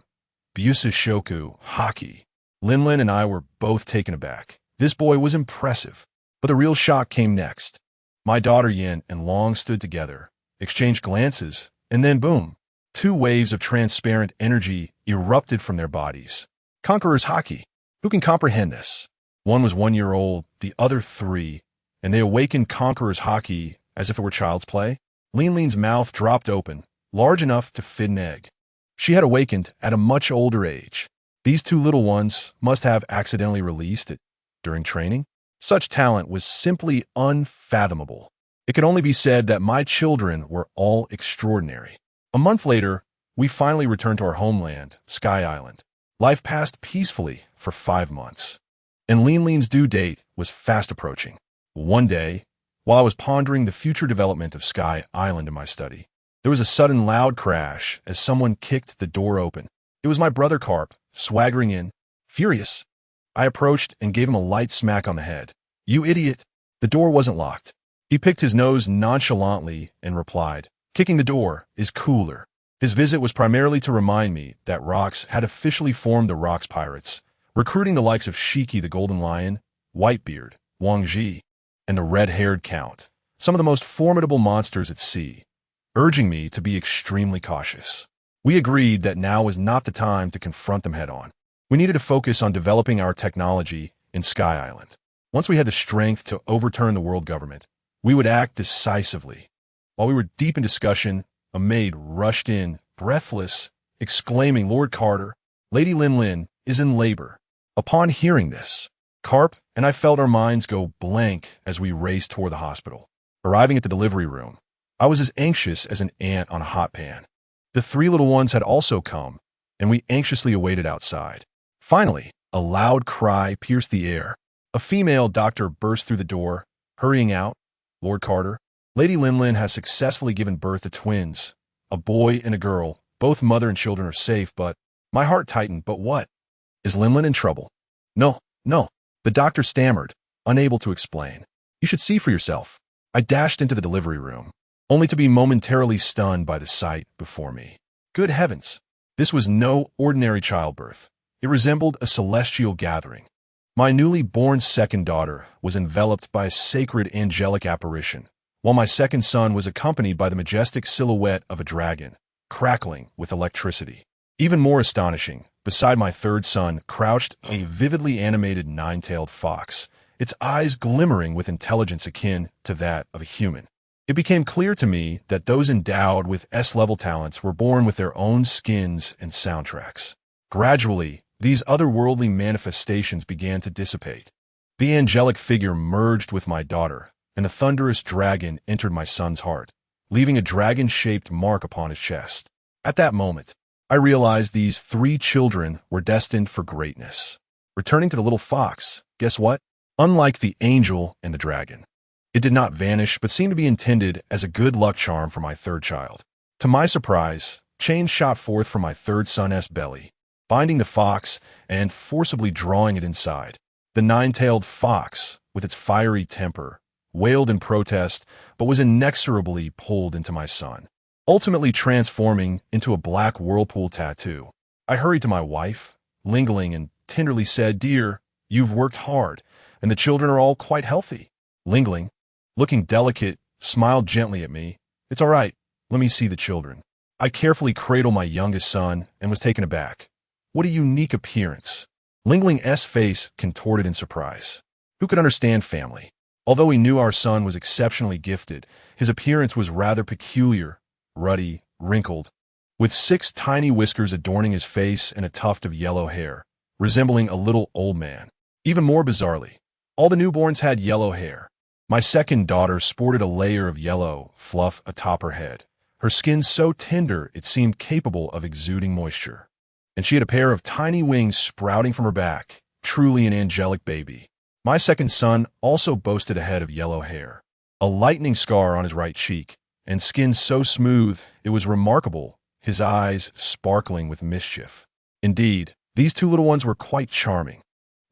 Speaker 1: Busashoku Haki. Lingling and I were both taken aback. This boy was impressive, but the real shock came next. My daughter Yin and Long stood together, exchanged glances, and then boom, 2 waves of transparent energy erupted from their bodies. Conqueror's Haki. Who can comprehend this? One was 1 year old, the other 3, and they awakened Conqueror's Haki as if it were child's play. Lingling's mouth dropped open, large enough to fit an egg. She had awakened at a much older age. These 2 little ones must have accidentally released it during training. Such talent was simply unfathomable. It could only be said that my children were all extraordinary. A month later, we finally returned to our homeland, Sky Island. Life passed peacefully for 5 months, and Lingling's due date was fast approaching. One day, while I was pondering the future development of Sky Island in my study, there was a sudden loud crash as someone kicked the door open. It was my brother Carp, swaggering in. Furious, I approached and gave him a light smack on the head. You idiot! The door wasn't locked. He picked his nose nonchalantly and replied, kicking the door is cooler. His visit was primarily to remind me that Rocks had officially formed the Rocks Pirates, recruiting the likes of Shiki the Golden Lion, Whitebeard, Wang Ji, and the red-haired Count, some of the most formidable monsters at sea, urging me to be extremely cautious. We agreed that now was not the time to confront them head-on. We needed to focus on developing our technology in Sky Island. Once we had the strength to overturn the world government, we would act decisively. While we were deep in discussion, a maid rushed in, breathless, exclaiming, Lord Carter, Lady Lingling is in labor. Upon hearing this, Carp and I felt our minds go blank as we raced toward the hospital. Arriving at the delivery room, I was as anxious as an ant on a hot pan. The 3 little ones had also come, and we anxiously awaited outside. Finally, a loud cry pierced the air. A female doctor burst through the door, hurrying out. Lord Carter, Lady Lingling has successfully given birth to twins, a boy and a girl. Both mother and children are safe, but my heart tightened. But what? Is Lingling in trouble? No. The doctor stammered, unable to explain. You should see for yourself. I dashed into the delivery room, only to be momentarily stunned by the sight before me. Good heavens! This was no ordinary childbirth. It resembled a celestial gathering. My newly born second daughter was enveloped by a sacred angelic apparition, while my second son was accompanied by the majestic silhouette of a dragon, crackling with electricity. Even more astonishing, beside my third son crouched a vividly animated 9-tailed fox, its eyes glimmering with intelligence akin to that of a human. It became clear to me that those endowed with S-level talents were born with their own skins and soundtracks. Gradually, these otherworldly manifestations began to dissipate. The angelic figure merged with my daughter, and the thunderous dragon entered my son's heart, leaving a dragon-shaped mark upon his chest. At that moment, I realized these 3 children were destined for greatness. Returning to the little fox, guess what? Unlike the angel and the dragon, it did not vanish but seemed to be intended as a good luck charm for my third child. To my surprise, chains shot forth from my third son's belly, binding the fox and forcibly drawing it inside. The 9-tailed fox, with its fiery temper, wailed in protest but was inexorably pulled into my son, ultimately transforming into a black whirlpool tattoo. I hurried to my wife, Lingling, and tenderly said, Dear, you've worked hard, and the children are all quite healthy. Lingling, looking delicate, smiled gently at me. It's all right, let me see the children. I carefully cradled my youngest son and was taken aback. What a unique appearance. Lingling's face contorted in surprise. Who could understand family? Although we knew our son was exceptionally gifted, his appearance was rather peculiar, ruddy, wrinkled, with 6 tiny whiskers adorning his face and a tuft of yellow hair, resembling a little old man. Even more bizarrely, all the newborns had yellow hair. My second daughter sported a layer of yellow fluff atop her head, her skin so tender it seemed capable of exuding moisture. And she had a pair of tiny wings sprouting from her back, truly an angelic baby. My second son also boasted a head of yellow hair, a lightning scar on his right cheek, and skin so smooth it was remarkable, his eyes sparkling with mischief. Indeed, these 2 little ones were quite charming.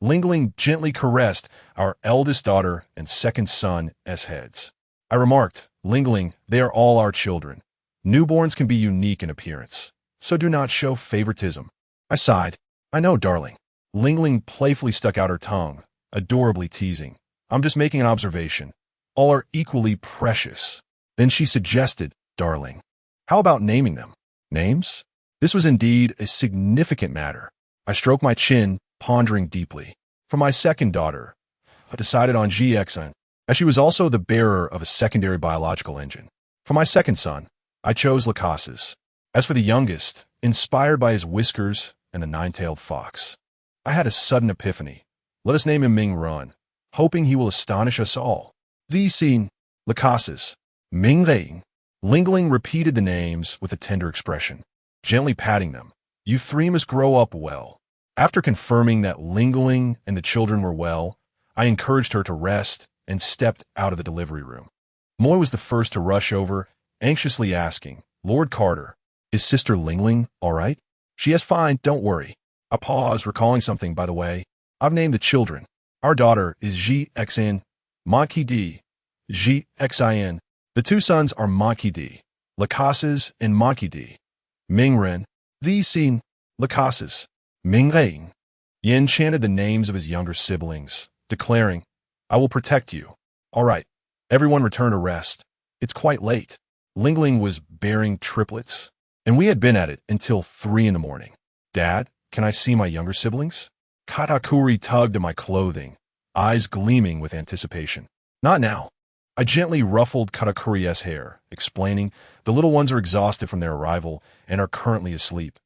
Speaker 1: Lingling gently caressed our eldest daughter and second son's heads. I remarked, "Lingling, they are all our children. Newborns can be unique in appearance, so do not show favoritism." I sighed. "I know, darling." Lingling playfully stuck out her tongue, adorably teasing. "I'm just making an observation. All are equally precious." Then she suggested, "Darling, how about naming them?" Names? This was indeed a significant matter. I stroked my chin, pondering deeply. For my second daughter, I decided on GXN, as she was also the bearer of a secondary biological engine. For my second son, I chose Lacases. As for the youngest, inspired by his whiskers and the 9-tailed fox, I had a sudden epiphany. Let us name him Ming Run, hoping he will astonish us all. The scene, Lacases, Ming Ling. Lingling repeated the names with a tender expression, gently patting them. "You 3 must grow up well." After confirming that Lingling and the children were well, I encouraged her to rest and stepped out of the delivery room. Moy was the first to rush over, anxiously asking, "Lord Carter, is Sister Lingling all right?" "She is fine, don't worry." I paused, recalling something, "By the way, I've named the children. Our daughter is GXN, Monkey D, GXIN. The 2 sons are Monkey D, Lacases, and Monkey D. Ming Ren, the scene, Lacases, Ming Ling." Yin chanted the names of his younger siblings, declaring, "I will protect you." "All right, everyone return to rest. It's quite late." Lingling was bearing triplets, and we had been at it until 3 in the morning. "Dad, can I see my younger siblings?" Katakuri tugged at my clothing, eyes gleaming with anticipation. "Not now." I gently ruffled Katakuri's hair, explaining, "The little ones are exhausted from their arrival and are currently asleep.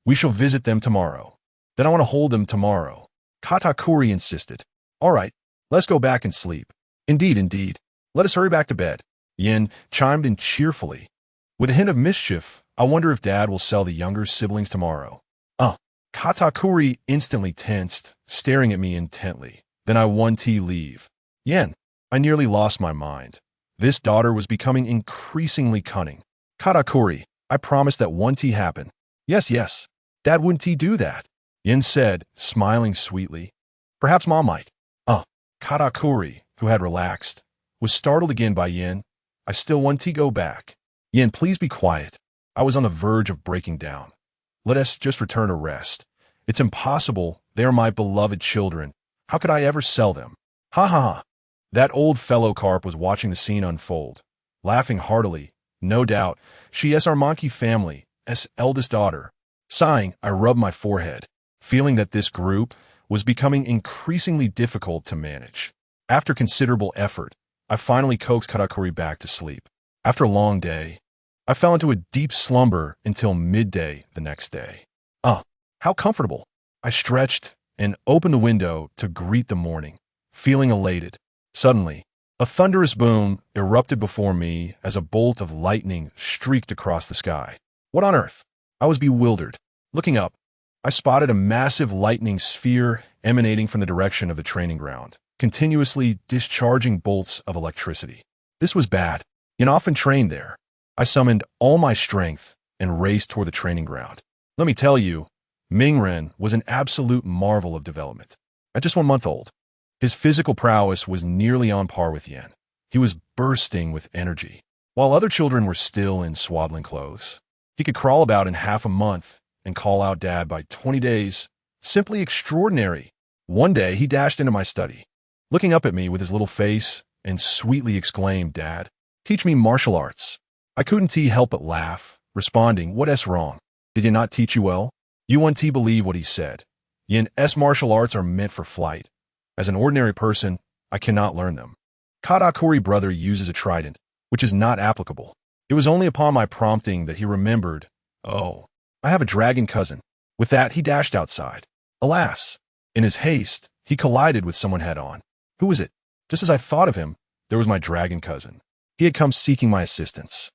Speaker 1: We shall visit them tomorrow." "Then I want to hold them tomorrow," Katakuri insisted. "All right, let's go back and sleep." Indeed, let us hurry back to bed," Yin chimed in cheerfully. With a hint of mischief, "I wonder if Dad will sell the younger siblings tomorrow." Katakuri instantly tensed, staring at me intently. Then I 1T leave. "Yen." I nearly lost my mind. This daughter was becoming increasingly cunning. "Katakuri, I promised that 1T happen." Yes. Dad wouldn't he do that?" Yin said, smiling sweetly. "Perhaps Mom might." Katakuri, who had relaxed, was startled again by Yin. "I still 1T go back." "Yin, please be quiet." I was on the verge of breaking down. "Let us just return to rest. It's impossible. They are my beloved children. How could I ever sell them?" "Ha ha ha." That old fellow carp was watching the scene unfold, laughing heartily. "No doubt, she is our monkey family's eldest daughter." Sighing, I rubbed my forehead, feeling that this group was becoming increasingly difficult to manage. After considerable effort, I finally coaxed Katakuri back to sleep. After a long day, I fell into a deep slumber until midday the next day. How comfortable. I stretched and opened the window to greet the morning, feeling elated. Suddenly, a thunderous boom erupted before me as a bolt of lightning streaked across the sky. What on earth? I was bewildered. Looking up, I spotted a massive lightning sphere emanating from the direction of the training ground, continuously discharging bolts of electricity. This was bad. Yin often trained there. I summoned all my strength and raced toward the training ground. Let me tell you, Ming Ren was an absolute marvel of development. At just 1 month old, his physical prowess was nearly on par with Yin. He was bursting with energy. While other children were still in swaddling clothes, he could crawl about in half a month and call out Dad by 20 days. Simply extraordinary. One day, he dashed into my study, looking up at me with his little face, and sweetly exclaimed, "Dad, teach me martial arts." I couldn't help but laugh, responding, "What's wrong? Did he not teach you well?" You won't believe what he said. Yin's martial arts are meant for flight. As an ordinary person, I cannot learn them. Katakuri brother uses a trident, which is not applicable. It was only upon my prompting that he remembered Oh, I have a dragon cousin. With that, he dashed outside. Alas, in his haste, he collided with someone head-on. Who was it? Just as I thought of him, there was my dragon cousin. He had come seeking my assistance.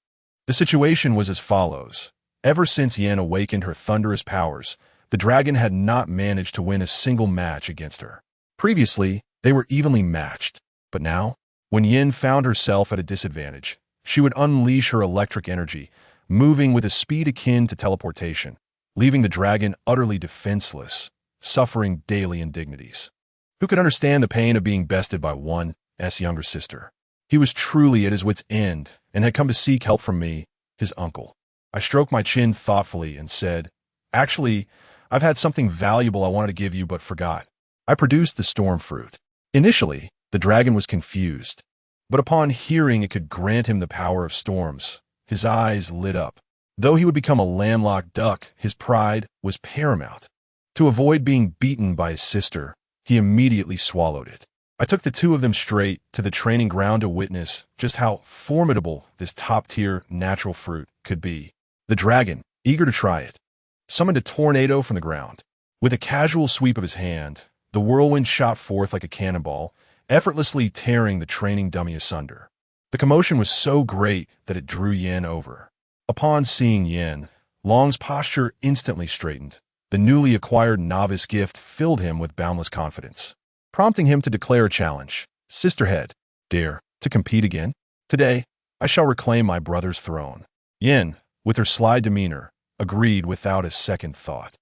Speaker 1: The situation was as follows. Ever since Yen awakened her thunderous powers, the dragon had not managed to win a single match against her. Previously, they were evenly matched, but now, when Yen found herself at a disadvantage, she would unleash her electric energy, moving with a speed akin to teleportation, leaving the dragon utterly defenseless, suffering daily indignities. Who could understand the pain of being bested by one's younger sister? He was truly at his wit's end and had come to seek help from me, his uncle. I stroked my chin thoughtfully and said, "Actually, I've had something valuable I wanted to give you but forgot." I produced the storm fruit. Initially, the dragon was confused, but upon hearing it could grant him the power of storms, his eyes lit up. Though he would become a landlocked duck, his pride was paramount. To avoid being beaten by his sister, he immediately swallowed it. I took the two of them straight to the training ground to witness just how formidable this top-tier natural fruit could be. The dragon, eager to try it, summoned a tornado from the ground. With a casual sweep of his hand, the whirlwind shot forth like a cannonball, effortlessly tearing the training dummy asunder. The commotion was so great that it drew Yen over. Upon seeing Yen, Long's posture instantly straightened. The newly acquired novice gift filled him with boundless confidence, prompting him to declare a challenge. "Sisterhead, dare to compete again? Today, I shall reclaim my brother's throne." Yen, with her sly demeanor, agreed without a second thought.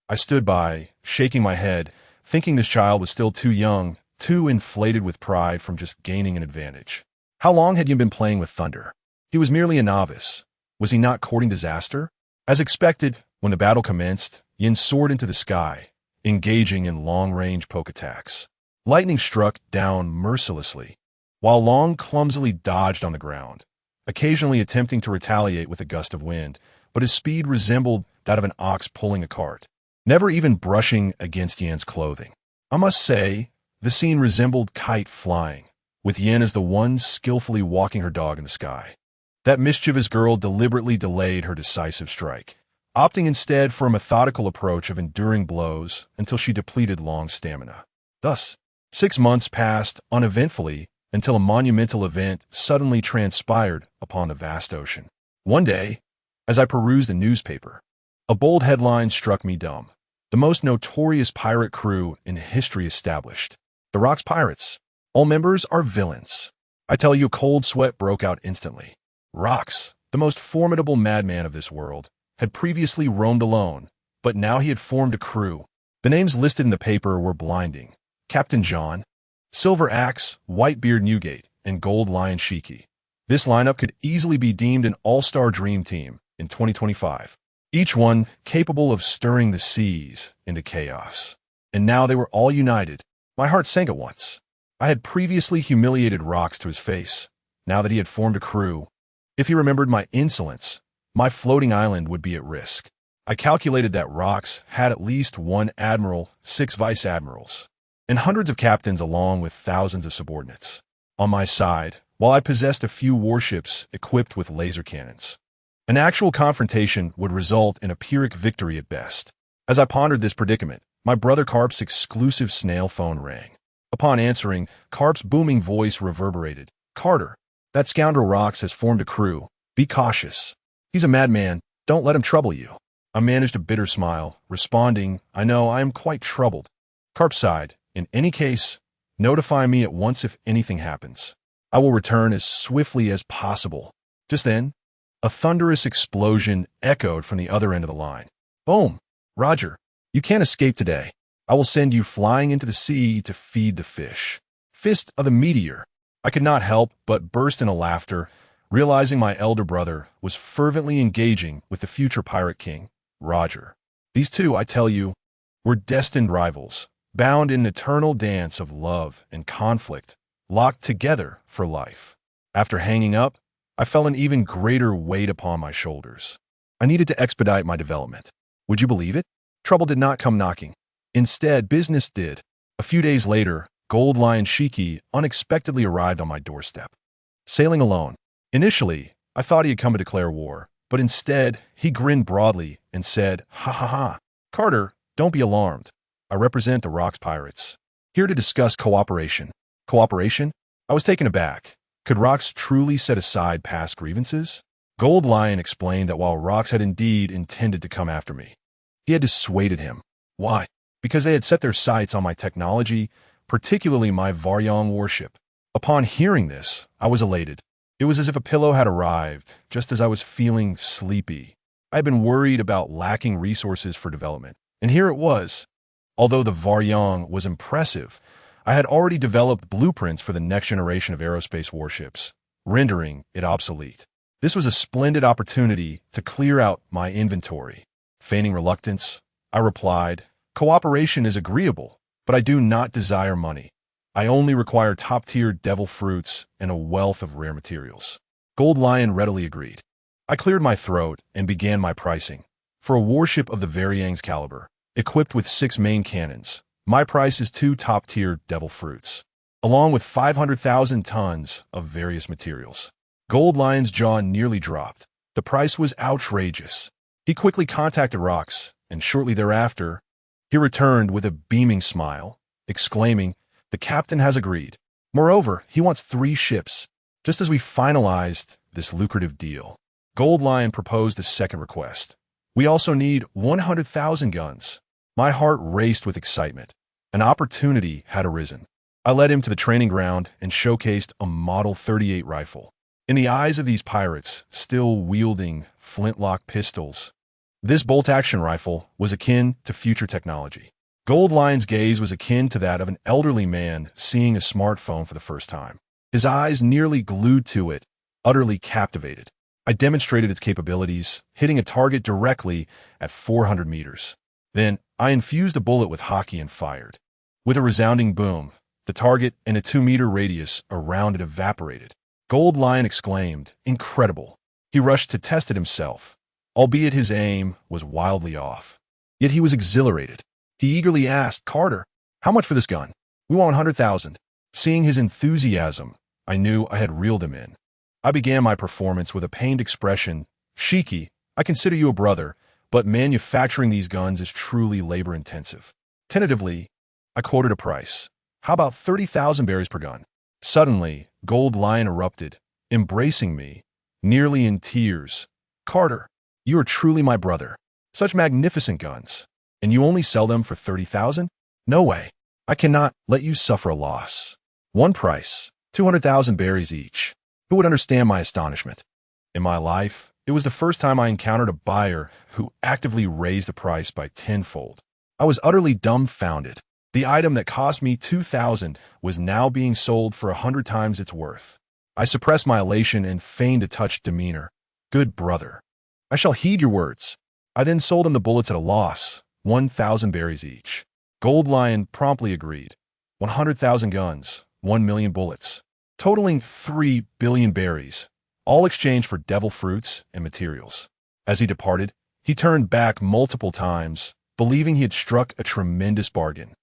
Speaker 1: I stood by, shaking my head, thinking this child was still too young, too inflated with pride from just gaining an advantage. How long had Yen been playing with thunder? He was merely a novice. Was he not courting disaster? As expected, when the battle commenced, Yen soared into the sky, engaging in long-range poke attacks. Lightning struck down mercilessly, while Long clumsily dodged on the ground, occasionally attempting to retaliate with a gust of wind, but his speed resembled that of an ox pulling a cart, never even brushing against Yen's clothing. I must say, the scene resembled kite flying, with Yen as the one skillfully walking her dog in the sky. That mischievous girl deliberately delayed her decisive strike, opting instead for a methodical approach of enduring blows until she depleted Long's stamina. Thus, 6 months passed uneventfully until a monumental event suddenly transpired upon the vast ocean. One day, as I perused a newspaper, a bold headline struck me dumb. The most notorious pirate crew in history established. The Rock's Pirates. All members are villains. I tell you, a cold sweat broke out instantly. Rox, the most formidable madman of this world, had previously roamed alone, but now he had formed a crew. The names listed in the paper were blinding. Captain John, Silver Axe, Whitebeard Newgate, and Gold Lion Shiki. This lineup could easily be deemed an all-star dream team in 2025, each one capable of stirring the seas into chaos. And now they were all united. My heart sank at once. I had previously humiliated Rox to his face. Now that he had formed a crew, if he remembered my insolence, my floating island would be at risk. I calculated that Rox had at least 1 admiral, 6 vice admirals, and hundreds of captains along with thousands of subordinates. On my side, while I possessed a few warships equipped with laser cannons. An actual confrontation would result in a Pyrrhic victory at best. As I pondered this predicament, my brother Carp's exclusive snail phone rang. Upon answering, Carp's booming voice reverberated. "Carter, that scoundrel Rox has formed a crew. Be cautious. He's a madman. Don't let him trouble you." I managed a bitter smile, responding, "I know, I am quite troubled." Carp sighed. "In any case, notify me at once if anything happens. I will return as swiftly as possible." Just then, a thunderous explosion echoed from the other end of the line. "Boom! Roger, you can't escape today. I will send you flying into the sea to feed the fish." Fist of the meteor. I could not help but burst into laughter, realizing my elder brother was fervently engaging with the future pirate king, Roger. These two, I tell you, were destined rivals, bound in an eternal dance of love and conflict, locked together for life. After hanging up, I felt an even greater weight upon my shoulders. I needed to expedite my development. Would you believe it? Trouble did not come knocking. Instead, business did. A few days later, Gold Lion Shiki unexpectedly arrived on my doorstep. Sailing alone. Initially, I thought he had come to declare war, But instead, he grinned broadly and said, "Ha ha ha. Carter, don't be alarmed. I represent the Rocks Pirates. Here to discuss cooperation." Cooperation? I was taken aback. Could Rocks truly set aside past grievances? Gold Lion explained that while Rocks had indeed intended to come after me, he had dissuaded him. Why? Because they had set their sights on my technology, particularly my Varyong warship. Upon hearing this, I was elated. It was as if a pillow had arrived, just as I was feeling sleepy. I had been worried about lacking resources for development, and here it was. Although the Varyong was impressive, I had already developed blueprints for the next generation of aerospace warships, rendering it obsolete. This was a splendid opportunity to clear out my inventory. Feigning reluctance, I replied, "Cooperation is agreeable, but I do not desire money. I only require top-tier devil fruits and a wealth of rare materials." Gold Lion readily agreed. I cleared my throat and began my pricing. For a warship of the Varyang's caliber, equipped with 6 main cannons, my price is 2 top-tier devil fruits, along with 500,000 tons of various materials. Gold Lion's jaw nearly dropped. The price was outrageous. He quickly contacted Rocks, and shortly thereafter, he returned with a beaming smile, exclaiming, "The captain has agreed. Moreover, he wants 3 ships." Just as we finalized this lucrative deal, Gold Lion proposed a second request. "We also need 100,000 guns." My heart raced with excitement. An opportunity had arisen. I led him to the training ground and showcased a Model 38 rifle. In the eyes of these pirates, still wielding flintlock pistols, this bolt-action rifle was akin to future technology. Gold Lion's gaze was akin to that of an elderly man seeing a smartphone for the first time. His eyes nearly glued to it, utterly captivated. I demonstrated its capabilities, hitting a target directly at 400 meters. Then, I infused a bullet with hockey and fired. With a resounding boom, the target and a 2-meter radius around it evaporated. Gold Lion exclaimed, "Incredible." He rushed to test it himself, albeit his aim was wildly off. Yet he was exhilarated. He eagerly asked, "Carter, how much for this gun?" "We want 100,000. Seeing his enthusiasm, I knew I had reeled him in. I began my performance with a pained expression. "Shiki, I consider you a brother, but manufacturing these guns is truly labor-intensive." Tentatively, I quoted a price. "How about 30,000 berries per gun?" Suddenly, Gold Lion erupted, embracing me, nearly in tears. "Carter, you are truly my brother. Such magnificent guns. And you only sell them for 30,000? No way. I cannot let you suffer a loss. One price, 200,000 berries each." Who would understand my astonishment? In my life, it was the first time I encountered a buyer who actively raised the price by tenfold. I was utterly dumbfounded. The item that cost me 2,000 was now being sold for 100 times its worth. I suppressed my elation and feigned a touched demeanor. "Good brother, I shall heed your words." I then sold him the bullets at a loss, 1,000 berries each. Gold Lion promptly agreed. 100,000 guns, 1 million bullets, totaling 3 billion berries, all exchanged for devil fruits and materials. As he departed, he turned back multiple times, believing he had struck a tremendous bargain,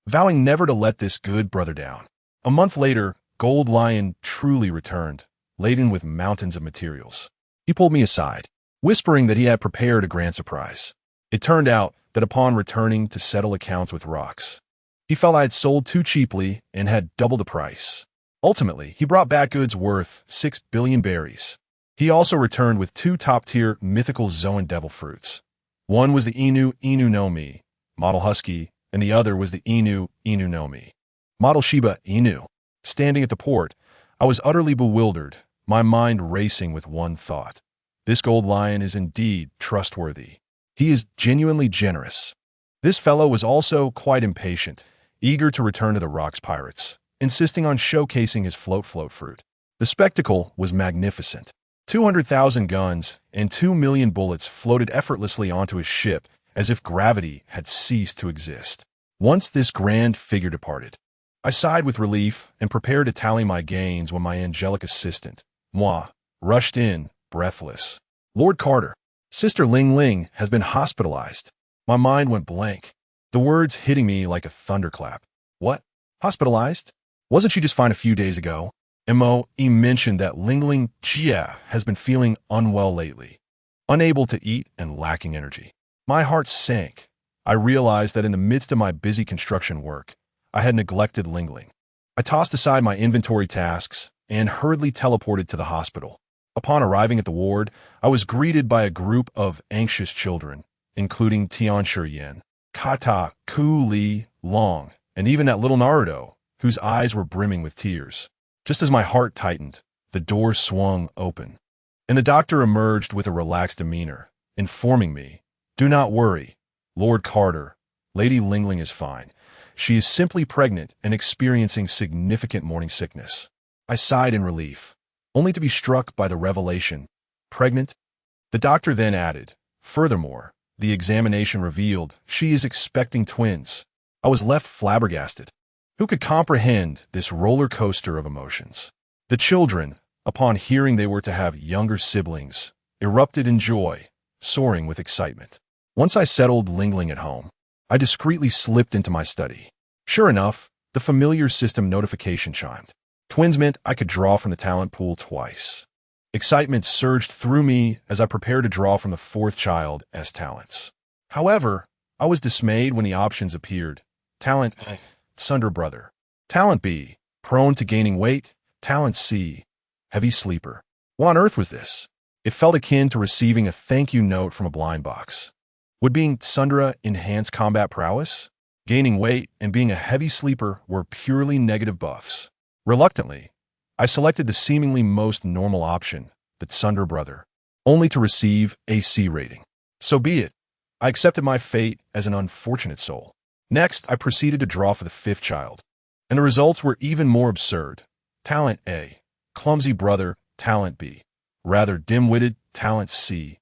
Speaker 1: vowing never to let this good brother down. A month later, Gold Lion truly returned, laden with mountains of materials. He pulled me aside, whispering that he had prepared a grand surprise. It turned out that upon returning to settle accounts with Rocks, he felt I had sold too cheaply and had double the price. Ultimately, he brought back goods worth 6 billion berries. He also returned with 2 top-tier mythical Zoan devil fruits. One was the Inu Nomi, model Husky, and the other was the Inu Nomi, model Shiba Inu. Standing at the port, I was utterly bewildered, my mind racing with one thought. This Gold Lion is indeed trustworthy. He is genuinely generous. This fellow was also quite impatient, eager to return to the Rocks Pirates, insisting on showcasing his float fruit. The spectacle was magnificent. 200,000 guns and 2 million bullets floated effortlessly onto his ship as if gravity had ceased to exist. Once this grand figure departed, I sighed with relief and prepared to tally my gains when my angelic assistant, Moi, rushed in, breathless. "Lord Carter, Sister Lingling has been hospitalized." My mind went blank, the words hitting me like a thunderclap. "What? Hospitalized? Wasn't she just fine a few days ago?" Mo mentioned that Lingling Jia has been feeling unwell lately. unable to eat and lacking energy. My heart sank. I realized that in the midst of my busy construction work, I had neglected Lingling. I tossed aside my inventory tasks and hurriedly teleported to the hospital. Upon arriving at the ward, I was greeted by a group of anxious children, including Tianshi Yen, Kata, Ku Li, Long, and even that little Naruto, whose eyes were brimming with tears. Just as my heart tightened, the door swung open, and the doctor emerged with a relaxed demeanor, informing me, "Do not worry, Lord Carter, Lady Lingling is fine. She is simply pregnant and experiencing significant morning sickness." I sighed in relief, only to be struck by the revelation. Pregnant? The doctor then added, "Furthermore, the examination revealed she is expecting twins." I was left flabbergasted. Who could comprehend this roller coaster of emotions? The children, upon hearing they were to have younger siblings, erupted in joy, soaring with excitement. Once I settled Lingling at home, I discreetly slipped into my study. Sure enough, the familiar system notification chimed. Twins meant I could draw from the talent pool twice. Excitement surged through me as I prepared to draw from the fourth child as talents. However, I was dismayed when the options appeared. Talent A, Sunder Brother. Talent B, prone to gaining weight. Talent C, heavy sleeper. What on earth was this? It felt akin to receiving a thank you note from a blind box. Would being Sundra enhance combat prowess? Gaining weight and being a heavy sleeper were purely negative buffs. Reluctantly, I selected the seemingly most normal option, the Sunder Brother, only to receive a C rating. So be it. I accepted my fate as an unfortunate soul. Next, I proceeded to draw for the fifth child, and the results were even more absurd. Talent A, clumsy brother. Talent B, rather dim-witted. Talent C,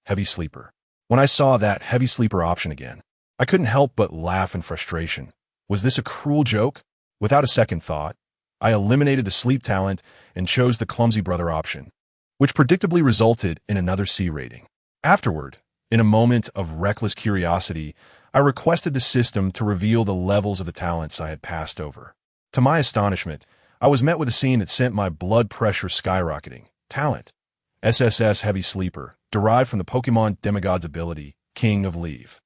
Speaker 1: heavy sleeper. When I saw that heavy sleeper option again, I couldn't help but laugh in frustration. Was this a cruel joke? Without a second thought, I eliminated the sleep talent and chose the clumsy brother option, which predictably resulted in another C rating. Afterward, in a moment of reckless curiosity, I requested the system to reveal the levels of the talents I had passed over. To my astonishment, I was met with a scene that sent my blood pressure skyrocketing. Talent: SSS Heavy Sleeper, derived from the Pokemon Demigod's ability, King of Leave.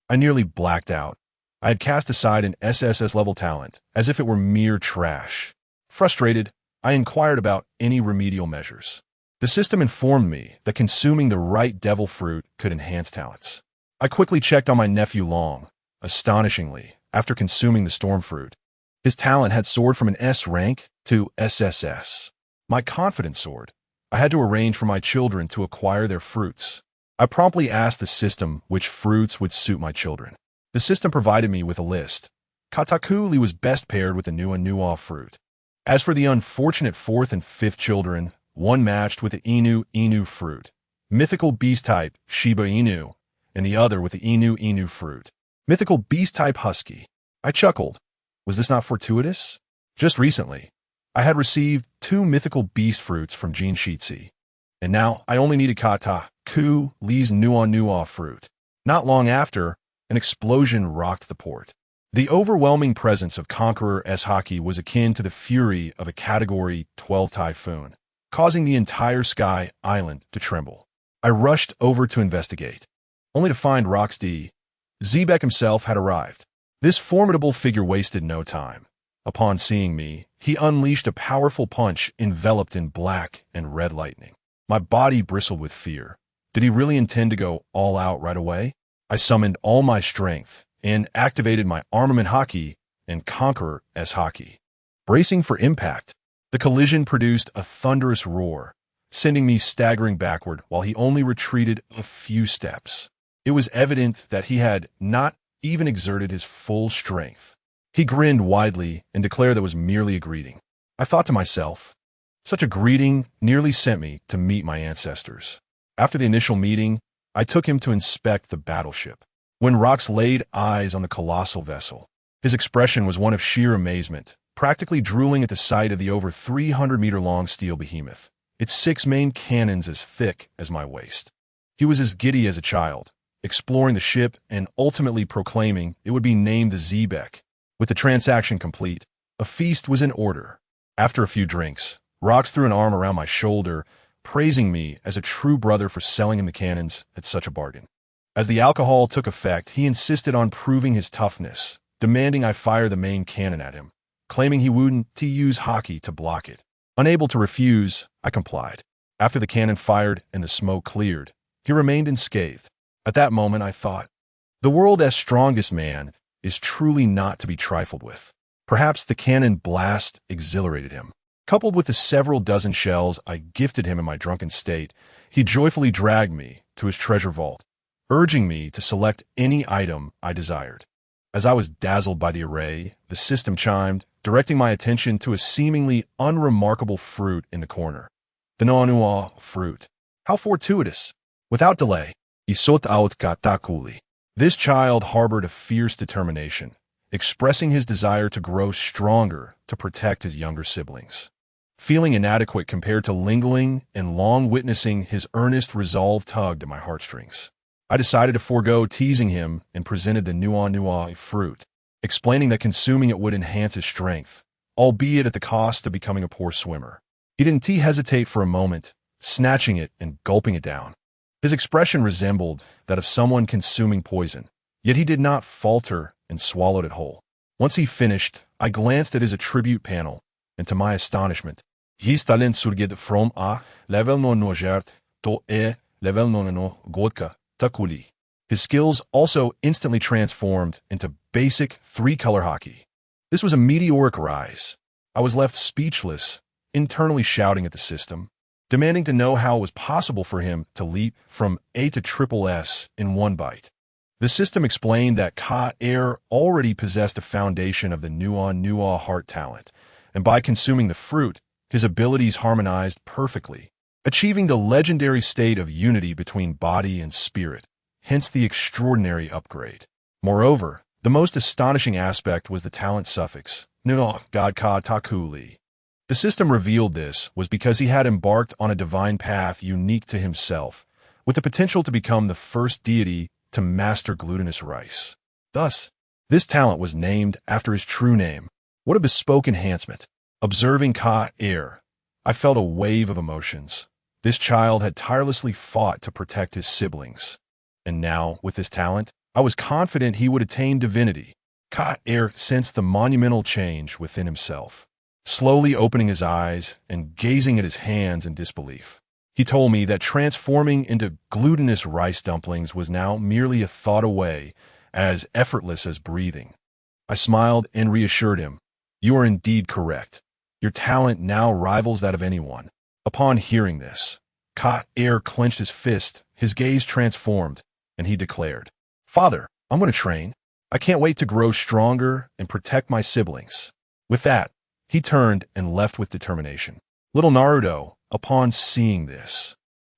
Speaker 1: I nearly blacked out. I had cast aside an SSS-level talent, as if it were mere trash. Frustrated, I inquired about any remedial measures. The system informed me that consuming the right devil fruit could enhance talents. I quickly checked on my nephew Long. Astonishingly, after consuming the storm fruit, his talent had soared from an S rank to SSS. My confidence soared. I had to arrange for my children to acquire their fruits. I promptly asked the system which fruits would suit my children. The system provided me with a list. Katakuli was best paired with the Nua fruit. As for the unfortunate fourth and fifth children, one matched with the Inu fruit, mythical beast type Shiba Inu, and the other with the Inu fruit, mythical beast type Husky. I chuckled. Was this not fortuitous? Just recently, I had received 2 mythical beast fruits from Jean Shitsi, and now I only needed Kata Ku Li's Nua fruit. Not long after, an explosion rocked the port. The overwhelming presence of Conqueror S. Haki was akin to the fury of a Category 12 typhoon, causing the entire Sky Island to tremble. I rushed over to investigate, only to find Roxy Zebek himself had arrived. This formidable figure wasted no time. Upon seeing me, he unleashed a powerful punch enveloped in black and red lightning. My body bristled with fear. Did he really intend to go all out right away? I summoned all my strength and activated my armament Haki and Conqueror S. Haki. Bracing for impact, the collision produced a thunderous roar, sending me staggering backward while he only retreated a few steps. It was evident that he had not even exerted his full strength. He grinned widely and declared that was merely a greeting. I thought to myself, such a greeting nearly sent me to meet my ancestors. After the initial meeting, I took him to inspect the battleship. When Rox laid eyes on the colossal vessel, his expression was one of sheer amazement, practically drooling at the sight of the over 300-meter-long steel behemoth, its 6 main cannons as thick as my waist. He was as giddy as a child, exploring the ship and ultimately proclaiming it would be named the Zebek. With the transaction complete, a feast was in order. After a few drinks, Rox threw an arm around my shoulder, praising me as a true brother for selling him the cannons at such a bargain. As the alcohol took effect, he insisted on proving his toughness, demanding I fire the main cannon at him, claiming he wouldn't use hockey to block it. Unable to refuse, I complied. After the cannon fired and the smoke cleared, he remained unscathed. At that moment, I thought, the world's strongest man is truly not to be trifled with. Perhaps the cannon blast exhilarated him. Coupled with the several dozen shells I gifted him in my drunken state, he joyfully dragged me to his treasure vault, urging me to select any item I desired. As I was dazzled by the array, the system chimed, directing my attention to a seemingly unremarkable fruit in the corner. The Noanua fruit. How fortuitous! Without delay, Isot out katakuli. This child harbored a fierce determination, expressing his desire to grow stronger to protect his younger siblings. Feeling inadequate compared to Lingling and long witnessing his earnest resolve tugged at my heartstrings, I decided to forego teasing him and presented the Nuanua fruit, explaining that consuming it would enhance his strength, albeit at the cost of becoming a poor swimmer. He didn't hesitate for a moment, snatching it and gulping it down. His expression resembled that of someone consuming poison, yet he did not falter and swallowed it whole. Once he finished, I glanced at his attribute panel, and to my astonishment, his talent surged from a level no nojert to a level no godka takuli. His skills also instantly transformed into basic three-color hockey. This was a meteoric rise. I was left speechless, internally shouting at the system, demanding to know how it was possible for him to leap from A to triple S in one bite. The system explained that Ka-Air already possessed a foundation of the Nua heart talent, and by consuming the fruit, his abilities harmonized perfectly, achieving the legendary state of unity between body and spirit, hence the extraordinary upgrade. Moreover, the most astonishing aspect was the talent suffix, Nua God Ka Takuli. The system revealed this was because he had embarked on a divine path unique to himself, with the potential to become the first deity to master glutinous rice. Thus, this talent was named after his true name. What a bespoke enhancement! Observing Ka-Air, I felt a wave of emotions. This child had tirelessly fought to protect his siblings. And now, with his talent, I was confident he would attain divinity. Ka-Air sensed the monumental change within himself, slowly opening his eyes and gazing at his hands in disbelief. He told me that transforming into glutinous rice dumplings was now merely a thought away, as effortless as breathing. I smiled and reassured him, "You are indeed correct. Your talent now rivals that of anyone." Upon hearing this, Ka-Air clenched his fist, his gaze transformed, and he declared, "Father, I'm going to train. I can't wait to grow stronger and protect my siblings." With that, he turned and left with determination. Little Naruto, upon seeing this,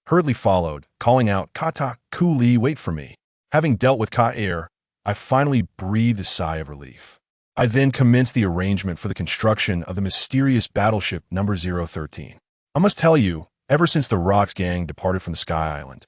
Speaker 1: hurriedly followed, calling out, "Kata Kuli, wait for me." Having dealt with Ka-Air, I finally breathed a sigh of relief. I then commenced the arrangement for the construction of the mysterious battleship number 013. I must tell you, ever since the Rocks gang departed from the Sky Island,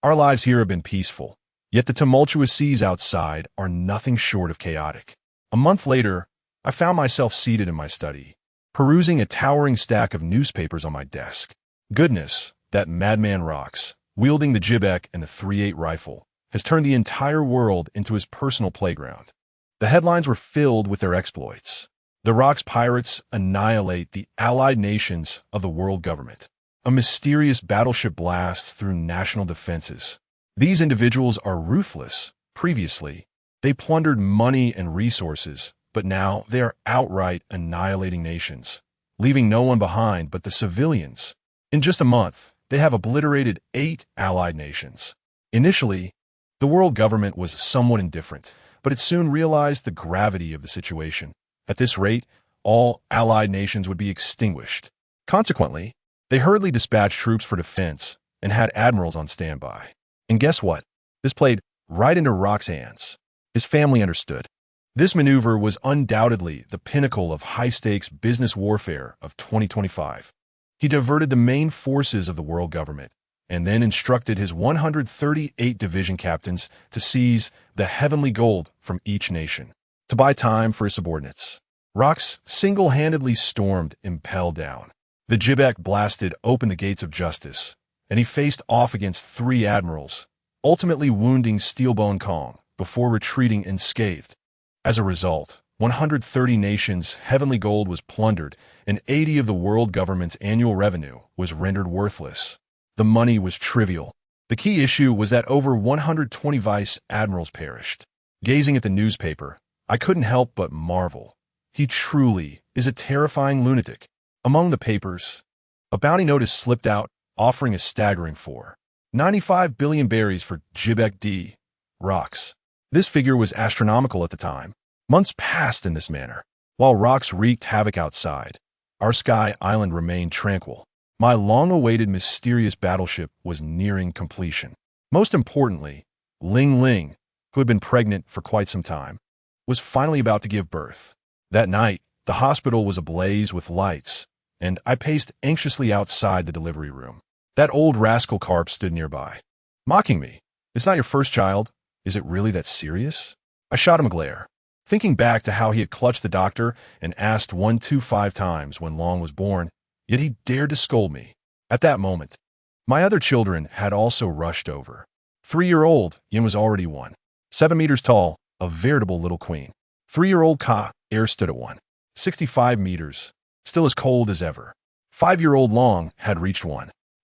Speaker 1: our lives here have been peaceful, yet the tumultuous seas outside are nothing short of chaotic. A month later, I found myself seated in my study, perusing a towering stack of newspapers on my desk. Goodness, that madman Rocks, wielding the Jibek and the 3.8 rifle, has turned the entire world into his personal playground. The headlines were filled with their exploits. The Rocks pirates annihilate the allied nations of the world government. A mysterious battleship blasts through national defenses. These individuals are ruthless. Previously, they plundered money and resources, but now they are outright annihilating nations, leaving no one behind but the civilians. In just a month, they have obliterated 8 allied nations. Initially, the world government was somewhat indifferent, but it soon realized the gravity of the situation. At this rate, all allied nations would be extinguished. Consequently, they hurriedly dispatched troops for defense and had admirals on standby. And guess what? This played right into Rock's hands. His family understood. This maneuver was undoubtedly the pinnacle of high-stakes business warfare of 2025. He diverted the main forces of the world government and then instructed his 138 division captains to seize the heavenly gold from each nation, to buy time for his subordinates. Rocks single-handedly stormed Impel down. The Jibek blasted open the gates of justice, and he faced off against 3 admirals, ultimately wounding Steelbone Kong before retreating unscathed. As a result, 130 nations' heavenly gold was plundered, and 80 of the world government's annual revenue was rendered worthless. The money was trivial. The key issue was that over 120 vice admirals perished. Gazing at the newspaper, I couldn't help but marvel. He truly is a terrifying lunatic. Among the papers, a bounty notice slipped out, offering a staggering 4.95 billion berries for Jibek D. Rocks. This figure was astronomical at the time. Months passed in this manner. While rocks wreaked havoc outside, our Sky Island remained tranquil. My long-awaited mysterious battleship was nearing completion. Most importantly, Lingling, who had been pregnant for quite some time, was finally about to give birth. That night, the hospital was ablaze with lights, and I paced anxiously outside the delivery room. That old rascal Carp stood nearby, mocking me. "It's not your first child. Is it really that serious?" I shot him a glare, thinking back to how he had clutched the doctor and asked 125 times when Long was born, yet he dared to scold me. At that moment, my other children had also rushed over. 3-year-old Yin was already 7 meters tall, a veritable little queen. 3-year-old Ka Air stood at 65 meters, still as cold as ever. 5-year-old Long had reached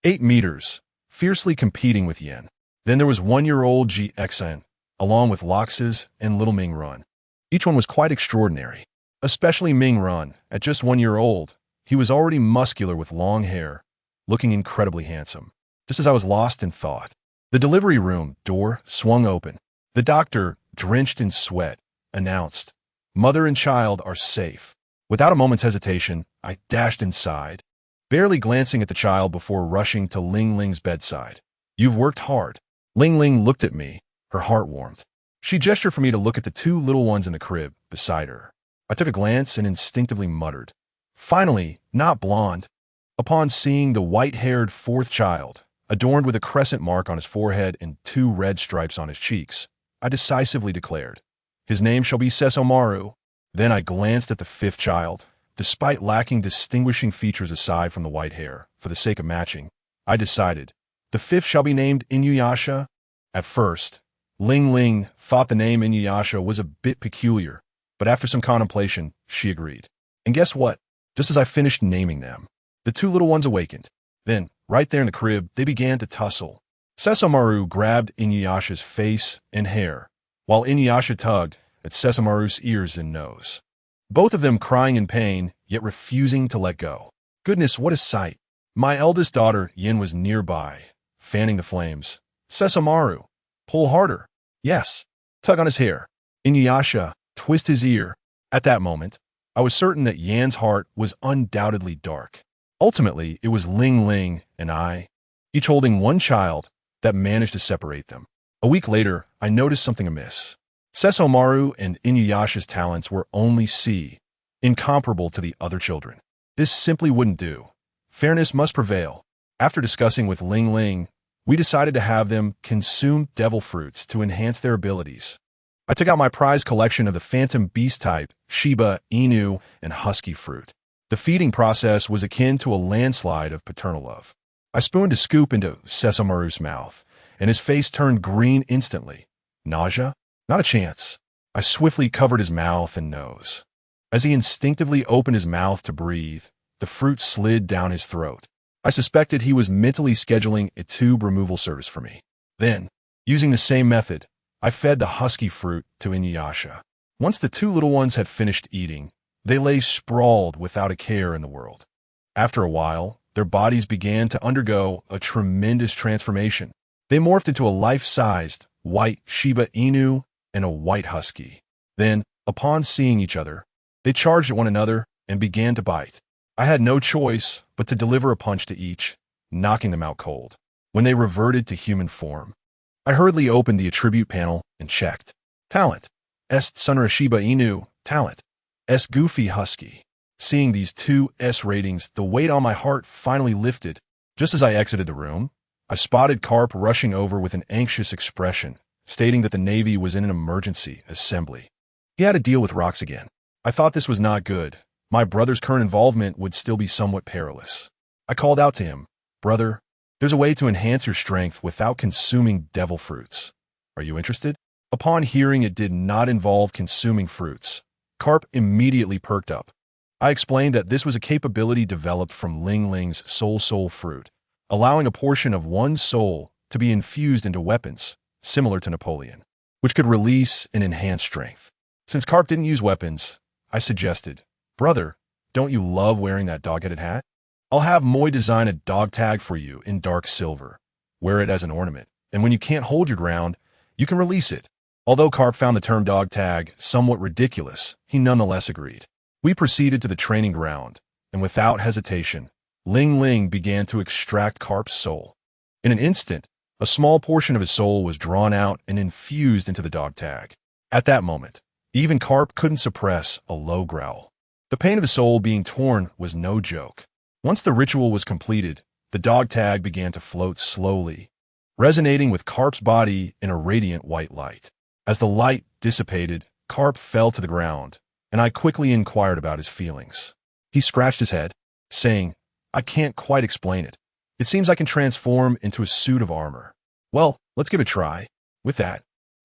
Speaker 1: 8 meters, fiercely competing with Yin. Then there was 1-year-old GXN, along with Lox's and little Ming Run. Each one was quite extraordinary, especially Ming Run. At just 1 year old, he was already muscular with long hair, looking incredibly handsome. Just as I was lost in thought, the delivery room door swung open. The doctor, drenched in sweat, announced, "Mother and child are safe." Without a moment's hesitation, I dashed inside, barely glancing at the child before rushing to Lingling's bedside. "You've worked hard." Lingling looked at me, her heart warmed. She gestured for me to look at the 2 little ones in the crib beside her. I took a glance and instinctively muttered, "Finally, not blonde." Upon seeing the white-haired 4th child, adorned with a crescent mark on his forehead and 2 red stripes on his cheeks, I decisively declared, "His name shall be Sesomaru." Then I glanced at the 5th child. Despite lacking distinguishing features aside from the white hair, for the sake of matching, I decided, the 5th shall be named Inuyasha. At first, Lingling thought the name Inuyasha was a bit peculiar, but after some contemplation, she agreed. And guess what? Just as I finished naming them, the 2 little ones awakened. Then, right there in the crib, they began to tussle. Sesomaru grabbed Inuyasha's face and hair, while Inuyasha tugged at Sesomaru's ears and nose. Both of them crying in pain, yet refusing to let go. Goodness, what a sight. My eldest daughter, Yin, was nearby, fanning the flames. "Sesomaru, pull harder." "Yes." Tug on his hair. Inuyasha, twist his ear. At that moment, I was certain that Yan's heart was undoubtedly dark. Ultimately, it was Lingling and I, each holding 1 child, that managed to separate them. A week later, I noticed something amiss. Sesomaru and Inuyasha's talents were only C, incomparable to the other children. This simply wouldn't do. Fairness must prevail. After discussing with Lingling, we decided to have them consume devil fruits to enhance their abilities. I took out my prized collection of the Phantom Beast type, Shiba, Inu, and Husky fruit. The feeding process was akin to a landslide of paternal love. I spooned a scoop into Sesomaru's mouth, and his face turned green instantly. Nausea? Not a chance. I swiftly covered his mouth and nose. As he instinctively opened his mouth to breathe, the fruit slid down his throat. I suspected he was mentally scheduling a tube removal service for me. Then, using the same method, I fed the husky fruit to Inuyasha. Once the 2 little ones had finished eating, they lay sprawled without a care in the world. After a while, their bodies began to undergo a tremendous transformation. They morphed into a life-sized, white Shiba Inu and a white husky. Then, upon seeing each other, they charged at one another and began to bite. I had no choice but to deliver a punch to each, knocking them out cold. When they reverted to human form, I hurriedly opened the attribute panel and checked. Talent: Est Sunra Shiba Inu. Talent: Est Goofy Husky. Seeing these 2 S ratings, the weight on my heart finally lifted. Just as I exited the room, I spotted Carp rushing over with an anxious expression, stating that the Navy was in an emergency assembly. He had to deal with rocks again. I thought this was not good. My brother's current involvement would still be somewhat perilous. I called out to him, "Brother, there's a way to enhance your strength without consuming devil fruits. Are you interested?" Upon hearing it did not involve consuming fruits, Carp immediately perked up. I explained that this was a capability developed from Lingling's soul fruit, allowing a portion of one's soul to be infused into weapons, similar to Napoleon, which could release and enhance strength. Since Carp didn't use weapons, I suggested, "Brother, don't you love wearing that dog-headed hat? I'll have Moy design a dog tag for you in dark silver. Wear it as an ornament, and when you can't hold your ground, you can release it." Although Carp found the term dog tag somewhat ridiculous, he nonetheless agreed. We proceeded to the training ground, and without hesitation, Lingling began to extract Carp's soul. In an instant, a small portion of his soul was drawn out and infused into the dog tag. At that moment, even Carp couldn't suppress a low growl. The pain of his soul being torn was no joke. Once the ritual was completed, the dog tag began to float slowly, resonating with Carp's body in a radiant white light. As the light dissipated, Carp fell to the ground, and I quickly inquired about his feelings. He scratched his head, saying, "I can't quite explain it. It seems I can transform into a suit of armor." "Well, let's give it a try." With that,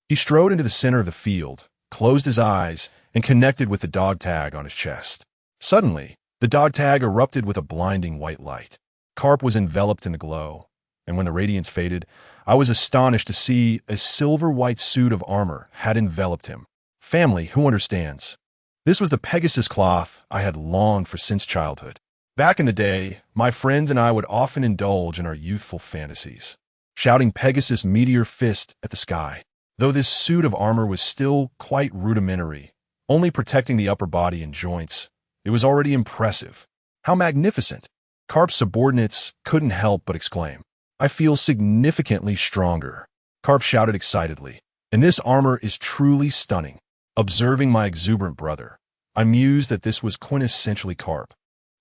Speaker 1: he strode into the center of the field, closed his eyes, and connected with the dog tag on his chest. Suddenly, the dog tag erupted with a blinding white light. Carp was enveloped in the glow, and when the radiance faded, I was astonished to see a silver-white suit of armor had enveloped him. Family, who understands? This was the Pegasus cloth I had longed for since childhood. Back in the day, my friends and I would often indulge in our youthful fantasies, shouting Pegasus Meteor Fist at the sky. Though this suit of armor was still quite rudimentary, only protecting the upper body and joints, it was already impressive. How magnificent! Carp's subordinates couldn't help but exclaim, "I feel significantly stronger." Carp shouted excitedly, "And this armor is truly stunning." Observing my exuberant brother, I mused that this was quintessentially Carp,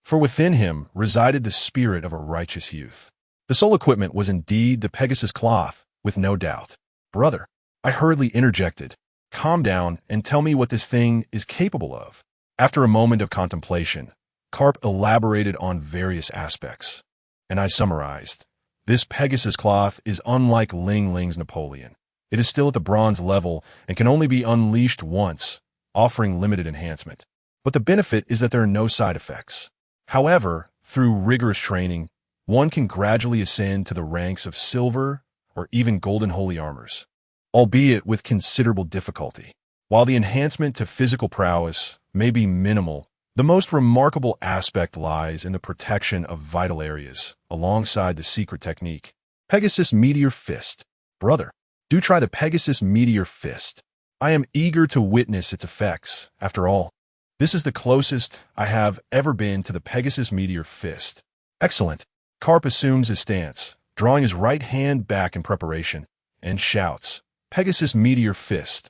Speaker 1: for within him resided the spirit of a righteous youth. The sole equipment was indeed the Pegasus cloth, with no doubt. "Brother," I hurriedly interjected, "calm down and tell me what this thing is capable of." After a moment of contemplation, Carp elaborated on various aspects, and I summarized. This Pegasus cloth is unlike Lingling's Napoleon. It is still at the bronze level and can only be unleashed once, offering limited enhancement. But the benefit is that there are no side effects. However, through rigorous training, one can gradually ascend to the ranks of silver or even golden holy armors, albeit with considerable difficulty. While the enhancement to physical prowess may be minimal, the most remarkable aspect lies in the protection of vital areas, alongside the secret technique, Pegasus Meteor Fist. Brother, do try the Pegasus Meteor Fist. I am eager to witness its effects. After all, this is the closest I have ever been to the Pegasus Meteor Fist. Excellent. Carp assumes his stance, drawing his right hand back in preparation, and shouts, "Pegasus Meteor Fist."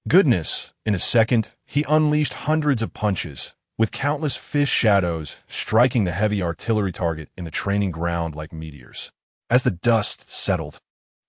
Speaker 1: Goodness, in a second, he unleashed hundreds of punches, with countless fish shadows striking the heavy artillery target in the training ground like meteors. As the dust settled,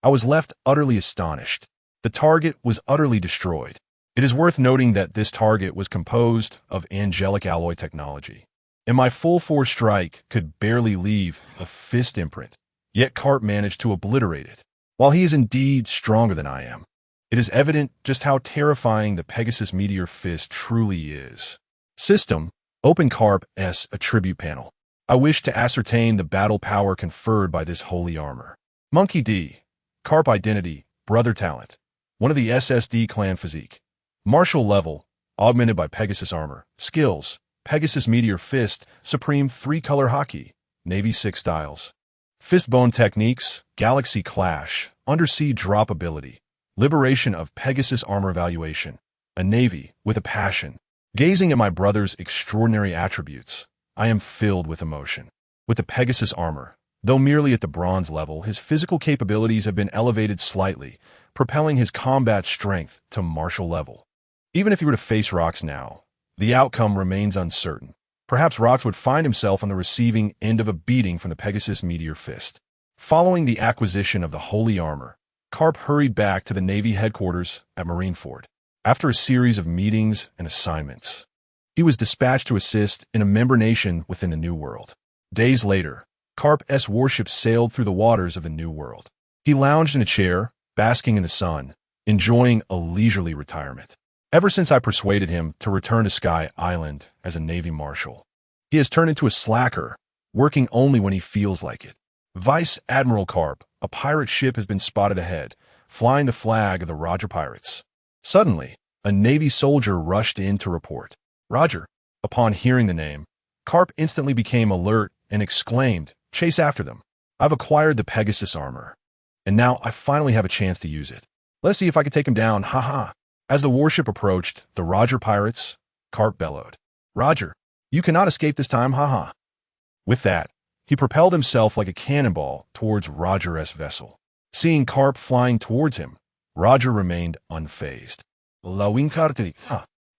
Speaker 1: I was left utterly astonished. The target was utterly destroyed. It is worth noting that this target was composed of angelic alloy technology, and my full-force strike could barely leave a fist imprint, yet Carp managed to obliterate it. While he is indeed stronger than I am, it is evident just how terrifying the Pegasus Meteor Fist truly is. System, open Carp's attribute panel. I wish to ascertain the battle power conferred by this holy armor. Monkey D. Carp identity, brother talent. One of the SSD clan physique. Martial level, augmented by Pegasus armor. Skills, Pegasus Meteor Fist, Supreme 3-color hockey, Navy 6 styles. Fistbone techniques, Galaxy Clash, undersea drop ability. Liberation of Pegasus armor evaluation. A Navy with a passion. Gazing at my brother's extraordinary attributes, I am filled with emotion. With the Pegasus armor, though merely at the bronze level, his physical capabilities have been elevated slightly, propelling his combat strength to martial level. Even if he were to face Rox now, the outcome remains uncertain. Perhaps Rox would find himself on the receiving end of a beating from the Pegasus Meteor Fist. Following the acquisition of the holy armor, Carp hurried back to the Navy headquarters at Marineford. After a series of meetings and assignments, he was dispatched to assist in a member nation within the New World. Days later, Carp's warship sailed through the waters of the New World. He lounged in a chair, basking in the sun, enjoying a leisurely retirement. Ever since I persuaded him to return to Sky Island as a Navy Marshal, he has turned into a slacker, working only when he feels like it. Vice Admiral Carp, a pirate ship has been spotted ahead, flying the flag of the Roger Pirates. Suddenly, a Navy soldier rushed in to report. Roger. Upon hearing the name, Carp instantly became alert and exclaimed, "Chase after them. I've acquired the Pegasus armor, and now I finally have a chance to use it. Let's see if I can take him down, haha." As the warship approached the Roger Pirates, Carp bellowed, "Roger, you cannot escape this time, haha." With that, he propelled himself like a cannonball towards Roger's vessel. Seeing Carp flying towards him, Roger remained unfazed.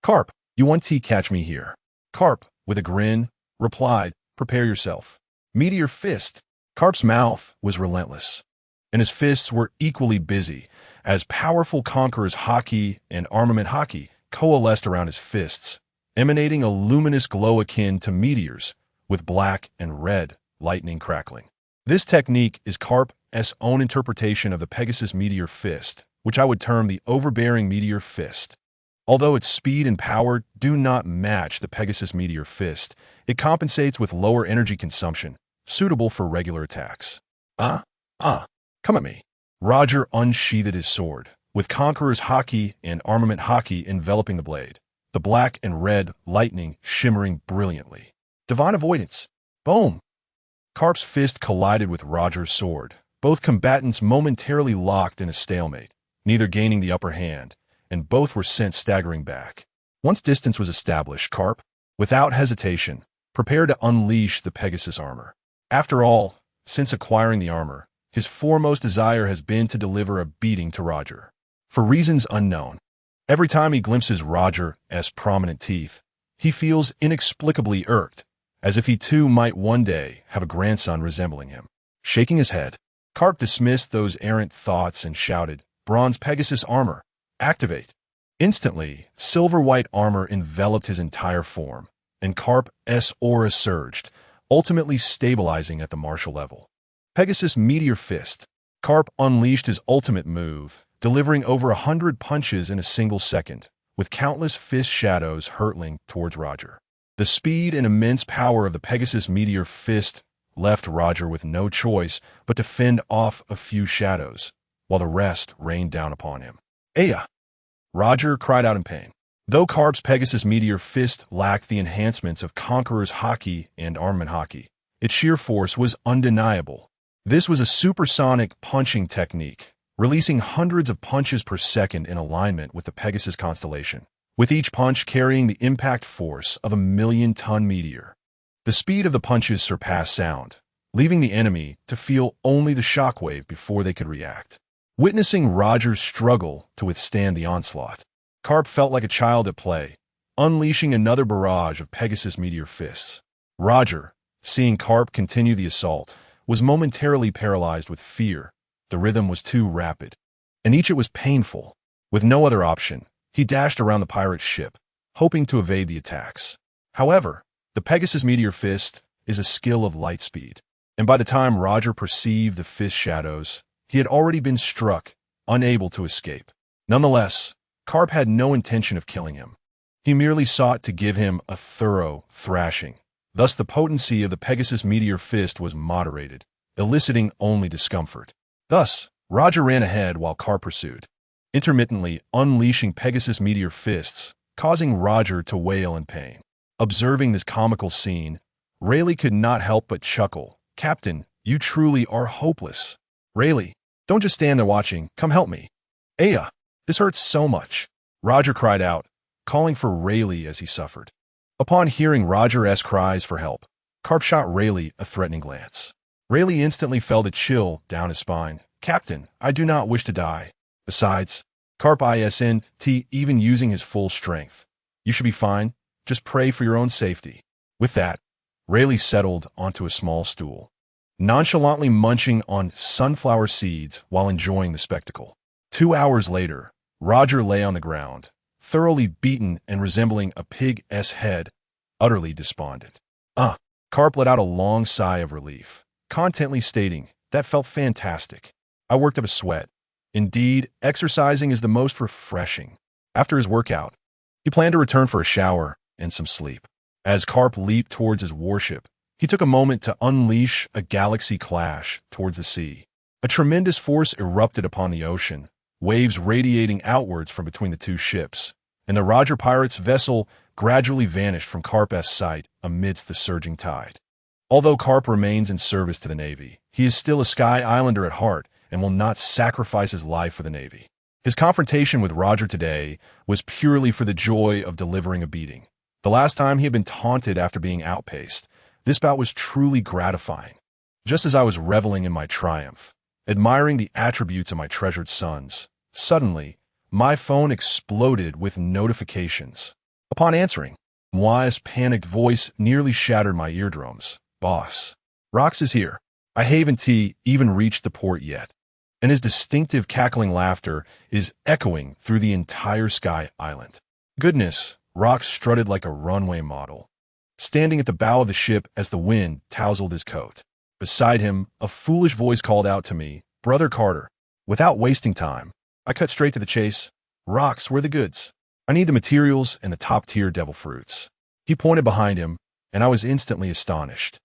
Speaker 1: Carp, you want to catch me here?" Carp, with a grin, replied, "Prepare yourself." Meteor Fist. Carp's mouth was relentless, and his fists were equally busy, as powerful Conqueror's Haki and Armament Haki coalesced around his fists, emanating a luminous glow akin to meteors, with black and red lightning crackling. This technique is Carp's own interpretation of the Pegasus Meteor Fist, which I would term the overbearing Meteor Fist. Although its speed and power do not match the Pegasus Meteor Fist, it compensates with lower energy consumption, suitable for regular attacks. Come at me. Roger unsheathed his sword, with Conqueror's Haki and Armament Haki enveloping the blade, the black and red lightning shimmering brilliantly. Divine Avoidance. Boom! Carp's fist collided with Roger's sword. Both combatants momentarily locked in a stalemate, neither gaining the upper hand, and both were sent staggering back. Once distance was established, Carp, without hesitation, prepared to unleash the Pegasus armor. After all, since acquiring the armor, his foremost desire has been to deliver a beating to Roger. For reasons unknown, every time he glimpses Roger's prominent teeth, he feels inexplicably irked, as if he too might one day have a grandson resembling him. Shaking his head, Carp dismissed those errant thoughts and shouted, "Bronze Pegasus armor, activate!" Instantly, silver-white armor enveloped his entire form, and Carp's aura surged, ultimately stabilizing at the martial level. Pegasus Meteor Fist. Carp unleashed his ultimate move, delivering over 100 punches in a single second, with countless fist shadows hurtling towards Roger. The speed and immense power of the Pegasus Meteor Fist left Roger with no choice but to fend off a few shadows, while the rest rained down upon him. "Aya!" Roger cried out in pain. Though Carp's Pegasus Meteor Fist lacked the enhancements of Conqueror's Haki and Armament Haki, its sheer force was undeniable. This was a supersonic punching technique, releasing hundreds of punches per second in alignment with the Pegasus constellation, with each punch carrying the impact force of a 1,000,000-ton meteor. The speed of the punches surpassed sound, leaving the enemy to feel only the shockwave before they could react. Witnessing Roger's struggle to withstand the onslaught, Carp felt like a child at play, unleashing another barrage of Pegasus Meteor Fists. Roger, seeing Carp continue the assault, was momentarily paralyzed with fear. The rhythm was too rapid, and each it was painful. With no other option, he dashed around the pirate ship, hoping to evade the attacks. However, the Pegasus Meteor Fist is a skill of light speed, and by the time Roger perceived the fist shadows, he had already been struck, unable to escape. Nonetheless, Carp had no intention of killing him. He merely sought to give him a thorough thrashing. Thus the potency of the Pegasus Meteor Fist was moderated, eliciting only discomfort. Thus, Roger ran ahead while Carp pursued, intermittently unleashing Pegasus Meteor Fists, causing Roger to wail in pain. Observing this comical scene, Rayleigh could not help but chuckle. "Captain, you truly are hopeless. Rayleigh, don't just stand there watching, come help me." "Aya, this hurts so much," Roger cried out, calling for Rayleigh as he suffered. Upon hearing Roger's cries for help, Carp shot Rayleigh a threatening glance. Rayleigh instantly felt a chill down his spine. "Captain, I do not wish to die. Besides, Carp isn't even using his full strength. You should be fine. Just pray for your own safety." With that, Rayleigh settled onto a small stool, nonchalantly munching on sunflower seeds while enjoying the spectacle. 2 hours later, Roger lay on the ground, thoroughly beaten and resembling a pig's head, utterly despondent. Carp let out a long sigh of relief, contently stating, "That felt fantastic." I worked up a sweat. Indeed, exercising is the most refreshing. After his workout, he planned to return for a shower and some sleep. As Carp leaped towards his warship, he took a moment to unleash a galaxy clash towards the sea. A tremendous force erupted upon the ocean, waves radiating outwards from between the two ships, and the Roger Pirate's vessel gradually vanished from Carp's sight amidst the surging tide. Although Carp remains in service to the Navy, he is still a Sky Islander at heart and will not sacrifice his life for the Navy. His confrontation with Roger today was purely for the joy of delivering a beating. The last time he had been taunted after being outpaced, this bout was truly gratifying. Just as I was reveling in my triumph, admiring the attributes of my treasured sons, suddenly, my phone exploded with notifications. Upon answering, Moi's panicked voice nearly shattered my eardrums. "Boss, Rox is here. I haven't even reached the port yet." And his distinctive cackling laughter is echoing through the entire Sky Island. Goodness, Rox strutted like a runway model, standing at the bow of the ship as the wind tousled his coat. Beside him, a foolish voice called out to me, "Brother Carter." Without wasting time, I cut straight to the chase. "Rox, where are the goods? I need the materials and the top-tier devil fruits." He pointed behind him, and I was instantly astonished.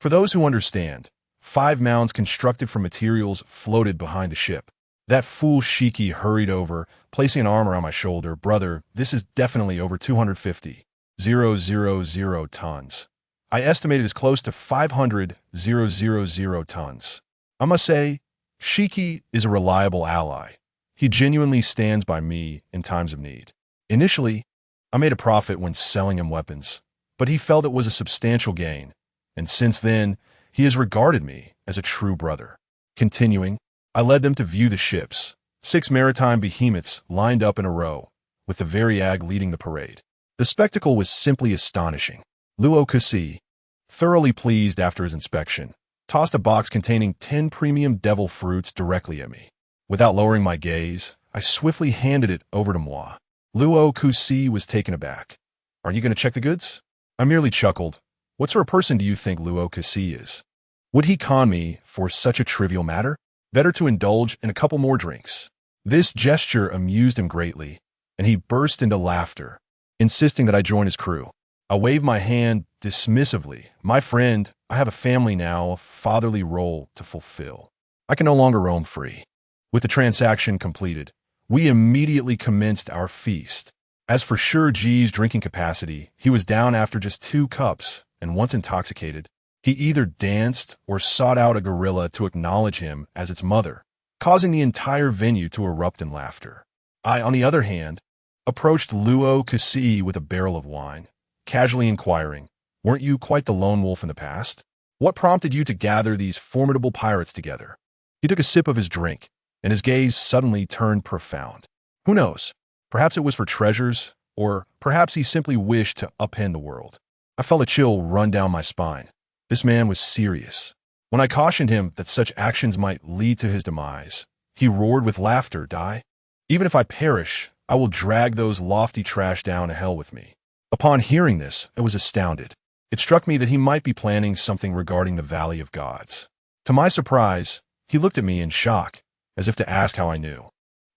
Speaker 1: For those who understand, 5 mounds constructed from materials floated behind the ship. That fool Shiki hurried over, placing an arm around my shoulder. "Brother, this is definitely over 250,000 tons. I estimated as close to 500,000 tons. I must say, Shiki is a reliable ally. He genuinely stands by me in times of need. Initially, I made a profit when selling him weapons, but he felt it was a substantial gain, and since then, he has regarded me as a true brother." Continuing, I led them to view the ships, 6 maritime behemoths lined up in a row, with the Variag leading the parade. The spectacle was simply astonishing. Luo Kasi, thoroughly pleased after his inspection, tossed a box containing 10 premium devil fruits directly at me. Without lowering my gaze, I swiftly handed it over to Moi. Luo Kasi was taken aback. "Aren't you going to check the goods?" I merely chuckled. What sort of person do you think Luo Kasi is? Would he con me for such a trivial matter? Better to indulge in a couple more drinks. This gesture amused him greatly, and he burst into laughter, insisting that I join his crew. I waved my hand dismissively. "My friend, I have a family now, a fatherly role to fulfill. I can no longer roam free." With the transaction completed, we immediately commenced our feast. As for Sure G's drinking capacity, he was down after just 2 cups, and once intoxicated, he either danced or sought out a gorilla to acknowledge him as its mother, causing the entire venue to erupt in laughter. I, on the other hand, approached Luo Kasi with a barrel of wine, casually inquiring, "Weren't you quite the lone wolf in the past? What prompted you to gather these formidable pirates together?" He took a sip of his drink, and his gaze suddenly turned profound. Who knows? Perhaps it was for treasures, or perhaps he simply wished to upend the world. I felt a chill run down my spine. This man was serious. When I cautioned him that such actions might lead to his demise, he roared with laughter, "Die? Even if I perish, I will drag those lofty trash down to hell with me." Upon hearing this, I was astounded. It struck me that he might be planning something regarding the Valley of Gods. To my surprise, he looked at me in shock, as if to ask how I knew.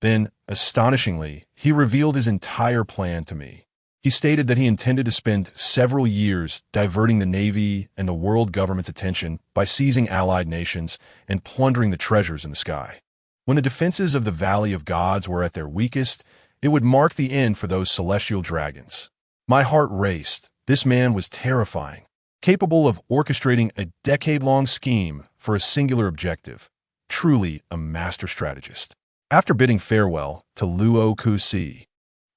Speaker 1: Then, astonishingly, he revealed his entire plan to me. He stated that he intended to spend several years diverting the Navy and the world government's attention by seizing allied nations and plundering the treasures in the sky. When the defenses of the Valley of Gods were at their weakest, it would mark the end for those celestial dragons. My heart raced. This man was terrifying, capable of orchestrating a decade-long scheme for a singular objective. Truly a master strategist. After bidding farewell to Luo Kasi,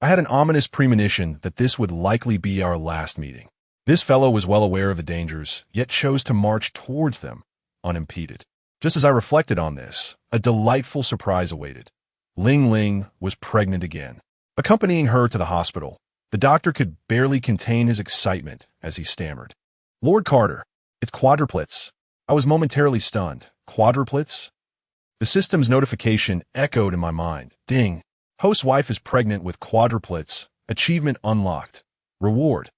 Speaker 1: I had an ominous premonition that this would likely be our last meeting. This fellow was well aware of the dangers, yet chose to march towards them unimpeded. Just as I reflected on this, a delightful surprise awaited. Lingling was pregnant again. Accompanying her to the hospital, the doctor could barely contain his excitement as he stammered, "Lord Carter, it's quadruplets." I was momentarily stunned. Quadruplets? The system's notification echoed in my mind. Ding. Host's wife is pregnant with quadruplets. Achievement unlocked. Reward.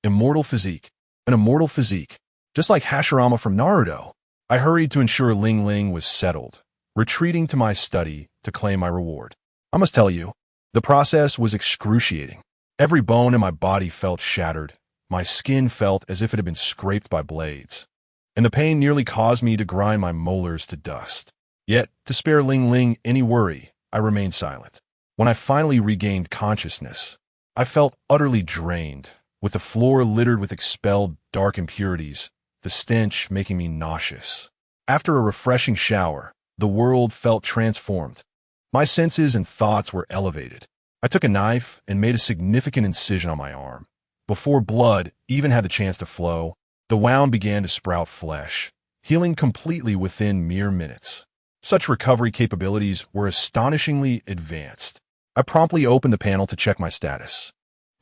Speaker 1: Immortal physique. An immortal physique. Just like Hashirama from Naruto. I hurried to ensure Lingling was settled, retreating to my study to claim my reward. I must tell you, the process was excruciating. Every bone in my body felt shattered. My skin felt as if it had been scraped by blades, and the pain nearly caused me to grind my molars to dust. Yet, to spare Lingling any worry, I remained silent. When I finally regained consciousness, I felt utterly drained, with the floor littered with expelled dark impurities, the stench making me nauseous. After a refreshing shower, the world felt transformed. My senses and thoughts were elevated. I took a knife and made a significant incision on my arm. Before blood even had the chance to flow, the wound began to sprout flesh, healing completely within mere minutes. Such recovery capabilities were astonishingly advanced. I promptly opened the panel to check my status.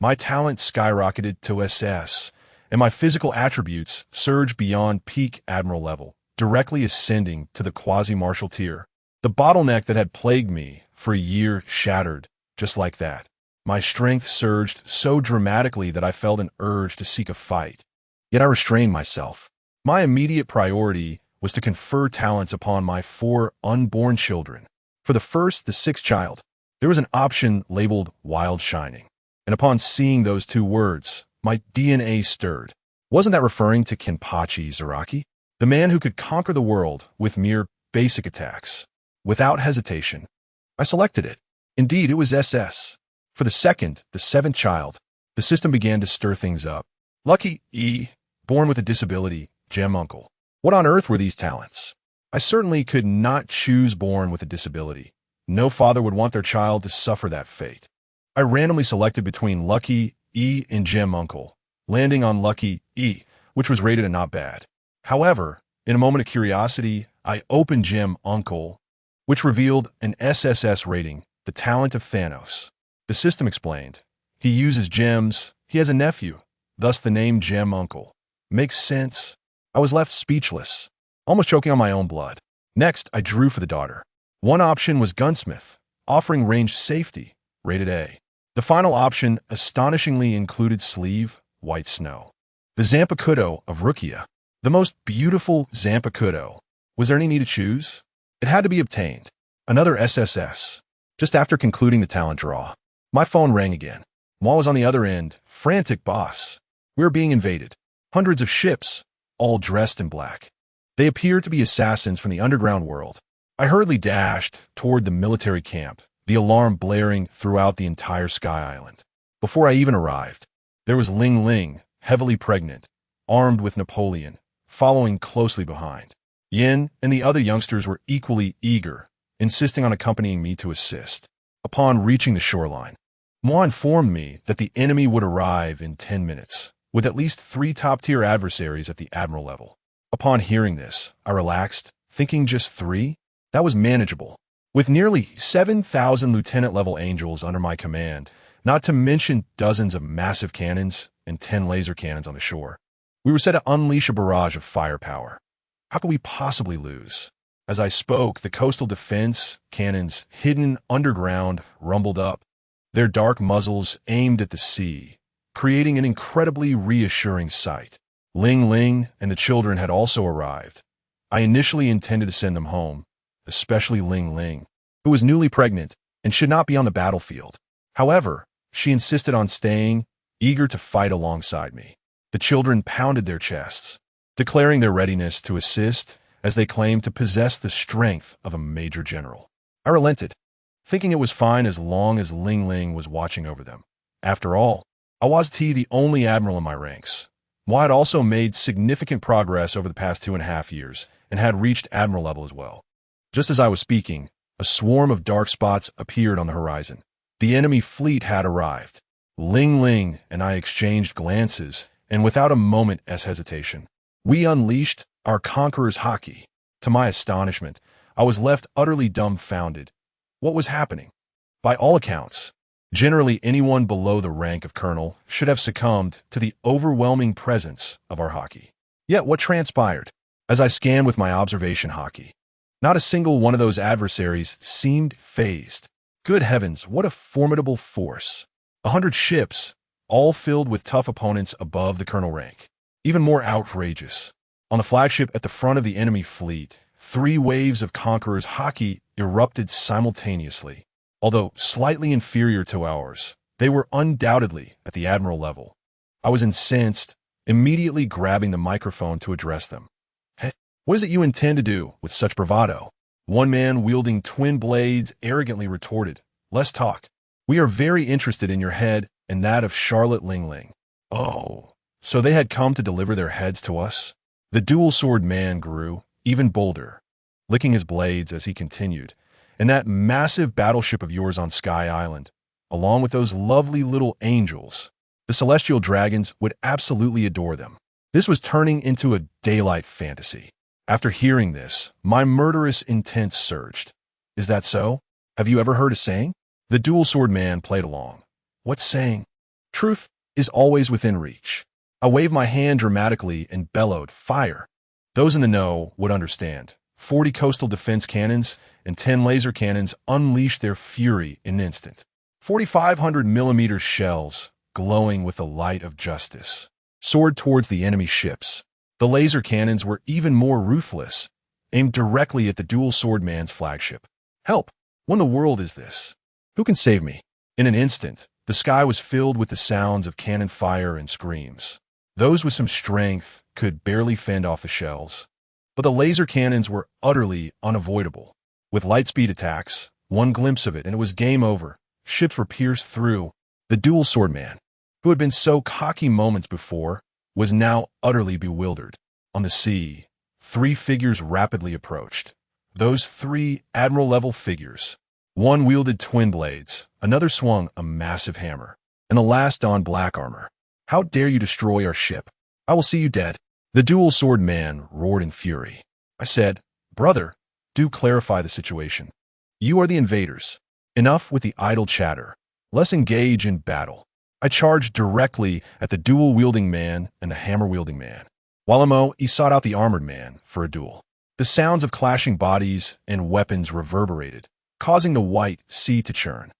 Speaker 1: My talent skyrocketed to SS, and my physical attributes surged beyond peak Admiral level, directly ascending to the quasi-martial tier. The bottleneck that had plagued me for a year shattered, just like that. My strength surged so dramatically that I felt an urge to seek a fight. Yet I restrained myself. My immediate priority was to confer talents upon my 4 unborn children. For the first, the 6th child, there was an option labeled Wild Shining. And upon seeing those 2 words, my DNA stirred. Wasn't that referring to Kenpachi Zaraki? The man who could conquer the world with mere basic attacks. Without hesitation, I selected it. Indeed, it was SS. For the second, the 7th child, the system began to stir things up. Lucky E, born with a disability, Gem Uncle. What on earth were these talents? I certainly could not choose born with a disability. No father would want their child to suffer that fate. I randomly selected between Lucky E and Gem Uncle, landing on Lucky E, which was rated a not bad. However, in a moment of curiosity, I opened Gem Uncle, which revealed an SSS rating, the talent of Thanos. The system explained, he uses gems, he has a nephew, thus the name Gem Uncle. Makes sense. I was left speechless, almost choking on my own blood. Next, I drew for the daughter. One option was Gunsmith, offering ranged safety, rated A. The final option astonishingly included Sleeve, White Snow. The Zanpakuto of Rukia, the most beautiful Zanpakuto. Was there any need to choose? It had to be obtained. Another SSS. Just after concluding the talent draw, my phone rang again. While I was on the other end, frantic boss. We were being invaded. Hundreds of ships, all dressed in black. They appeared to be assassins from the underground world. I hurriedly dashed toward the military camp, the alarm blaring throughout the entire Sky Island. Before I even arrived, there was Lingling, heavily pregnant, armed with Napoleon, following closely behind. Yin and the other youngsters were equally eager, insisting on accompanying me to assist. Upon reaching the shoreline, Mo informed me that the enemy would arrive in 10 minutes, with at least 3 top-tier adversaries at the Admiral level. Upon hearing this, I relaxed, thinking just 3? That was manageable. With nearly 7,000 lieutenant-level angels under my command, not to mention dozens of massive cannons and 10 laser cannons on the shore, we were set to unleash a barrage of firepower. How could we possibly lose? As I spoke, the coastal defense cannons hidden underground rumbled up, their dark muzzles aimed at the sea, creating an incredibly reassuring sight. Lingling and the children had also arrived. I initially intended to send them home, especially Lingling, who was newly pregnant and should not be on the battlefield. However, she insisted on staying, eager to fight alongside me. The children pounded their chests, declaring their readiness to assist as they claimed to possess the strength of a major general. I relented, thinking it was fine as long as Lingling was watching over them. After all, I was the only admiral in my ranks. Mo had also made significant progress over the past 2.5 years and had reached admiral level as well. Just as I was speaking, a swarm of dark spots appeared on the horizon. The enemy fleet had arrived. Lingling and I exchanged glances, and without a moment's hesitation, we unleashed our conqueror's haki. To my astonishment, I was left utterly dumbfounded. What was happening? By all accounts, generally anyone below the rank of colonel should have succumbed to the overwhelming presence of our haki. Yet what transpired? As I scanned with my observation haki, not a single one of those adversaries seemed fazed. Good heavens, what a formidable force. 100 ships, all filled with tough opponents above the colonel rank. Even more outrageous, On the flagship at the front of the enemy fleet, 3 waves of Conqueror's haki erupted simultaneously. Although slightly inferior to ours, they were undoubtedly at the Admiral level. I was incensed, immediately grabbing the microphone to address them. "Hey, what is it you intend to do with such bravado?" One man wielding twin blades arrogantly retorted, "Less talk. We are very interested in your head and that of Charlotte Lingling." Oh, so they had come to deliver their heads to us? The dual-sword man grew even bolder, licking his blades as he continued. "And that massive battleship of yours on Sky Island, along with those lovely little angels, the celestial dragons would absolutely adore them." This was turning into a daylight fantasy. After hearing this, my murderous intent surged. "Is that so? Have you ever heard a saying?" The dual-sword man played along. "What saying?" "Truth is always within reach." I waved my hand dramatically and bellowed, "Fire!" Those in the know would understand. 40 coastal defense cannons and 10 laser cannons unleashed their fury in an instant. 4,500mm shells, glowing with the light of justice, soared towards the enemy ships. The laser cannons were even more ruthless, aimed directly at the dual-sword man's flagship. "Help! What in the world is this? Who can save me?" In an instant, the sky was filled with the sounds of cannon fire and screams. Those with some strength could barely fend off the shells, but the laser cannons were utterly unavoidable. With lightspeed attacks, one glimpse of it and it was game over. Ships were pierced through. The dual-sword man, who had been so cocky moments before, was now utterly bewildered. On the sea, 3 figures rapidly approached. Those 3 Admiral-level figures. One wielded twin blades, another swung a massive hammer, and the last donned black armor. "How dare you destroy our ship? I will see you dead." The dual-sword man roared in fury. I said, "Brother, do clarify the situation. You are the invaders. Enough with the idle chatter. Let's engage in battle." I charged directly at the dual-wielding man and the hammer-wielding man, while Mo sought out the armored man for a duel. The sounds of clashing bodies and weapons reverberated, causing the white sea to churn.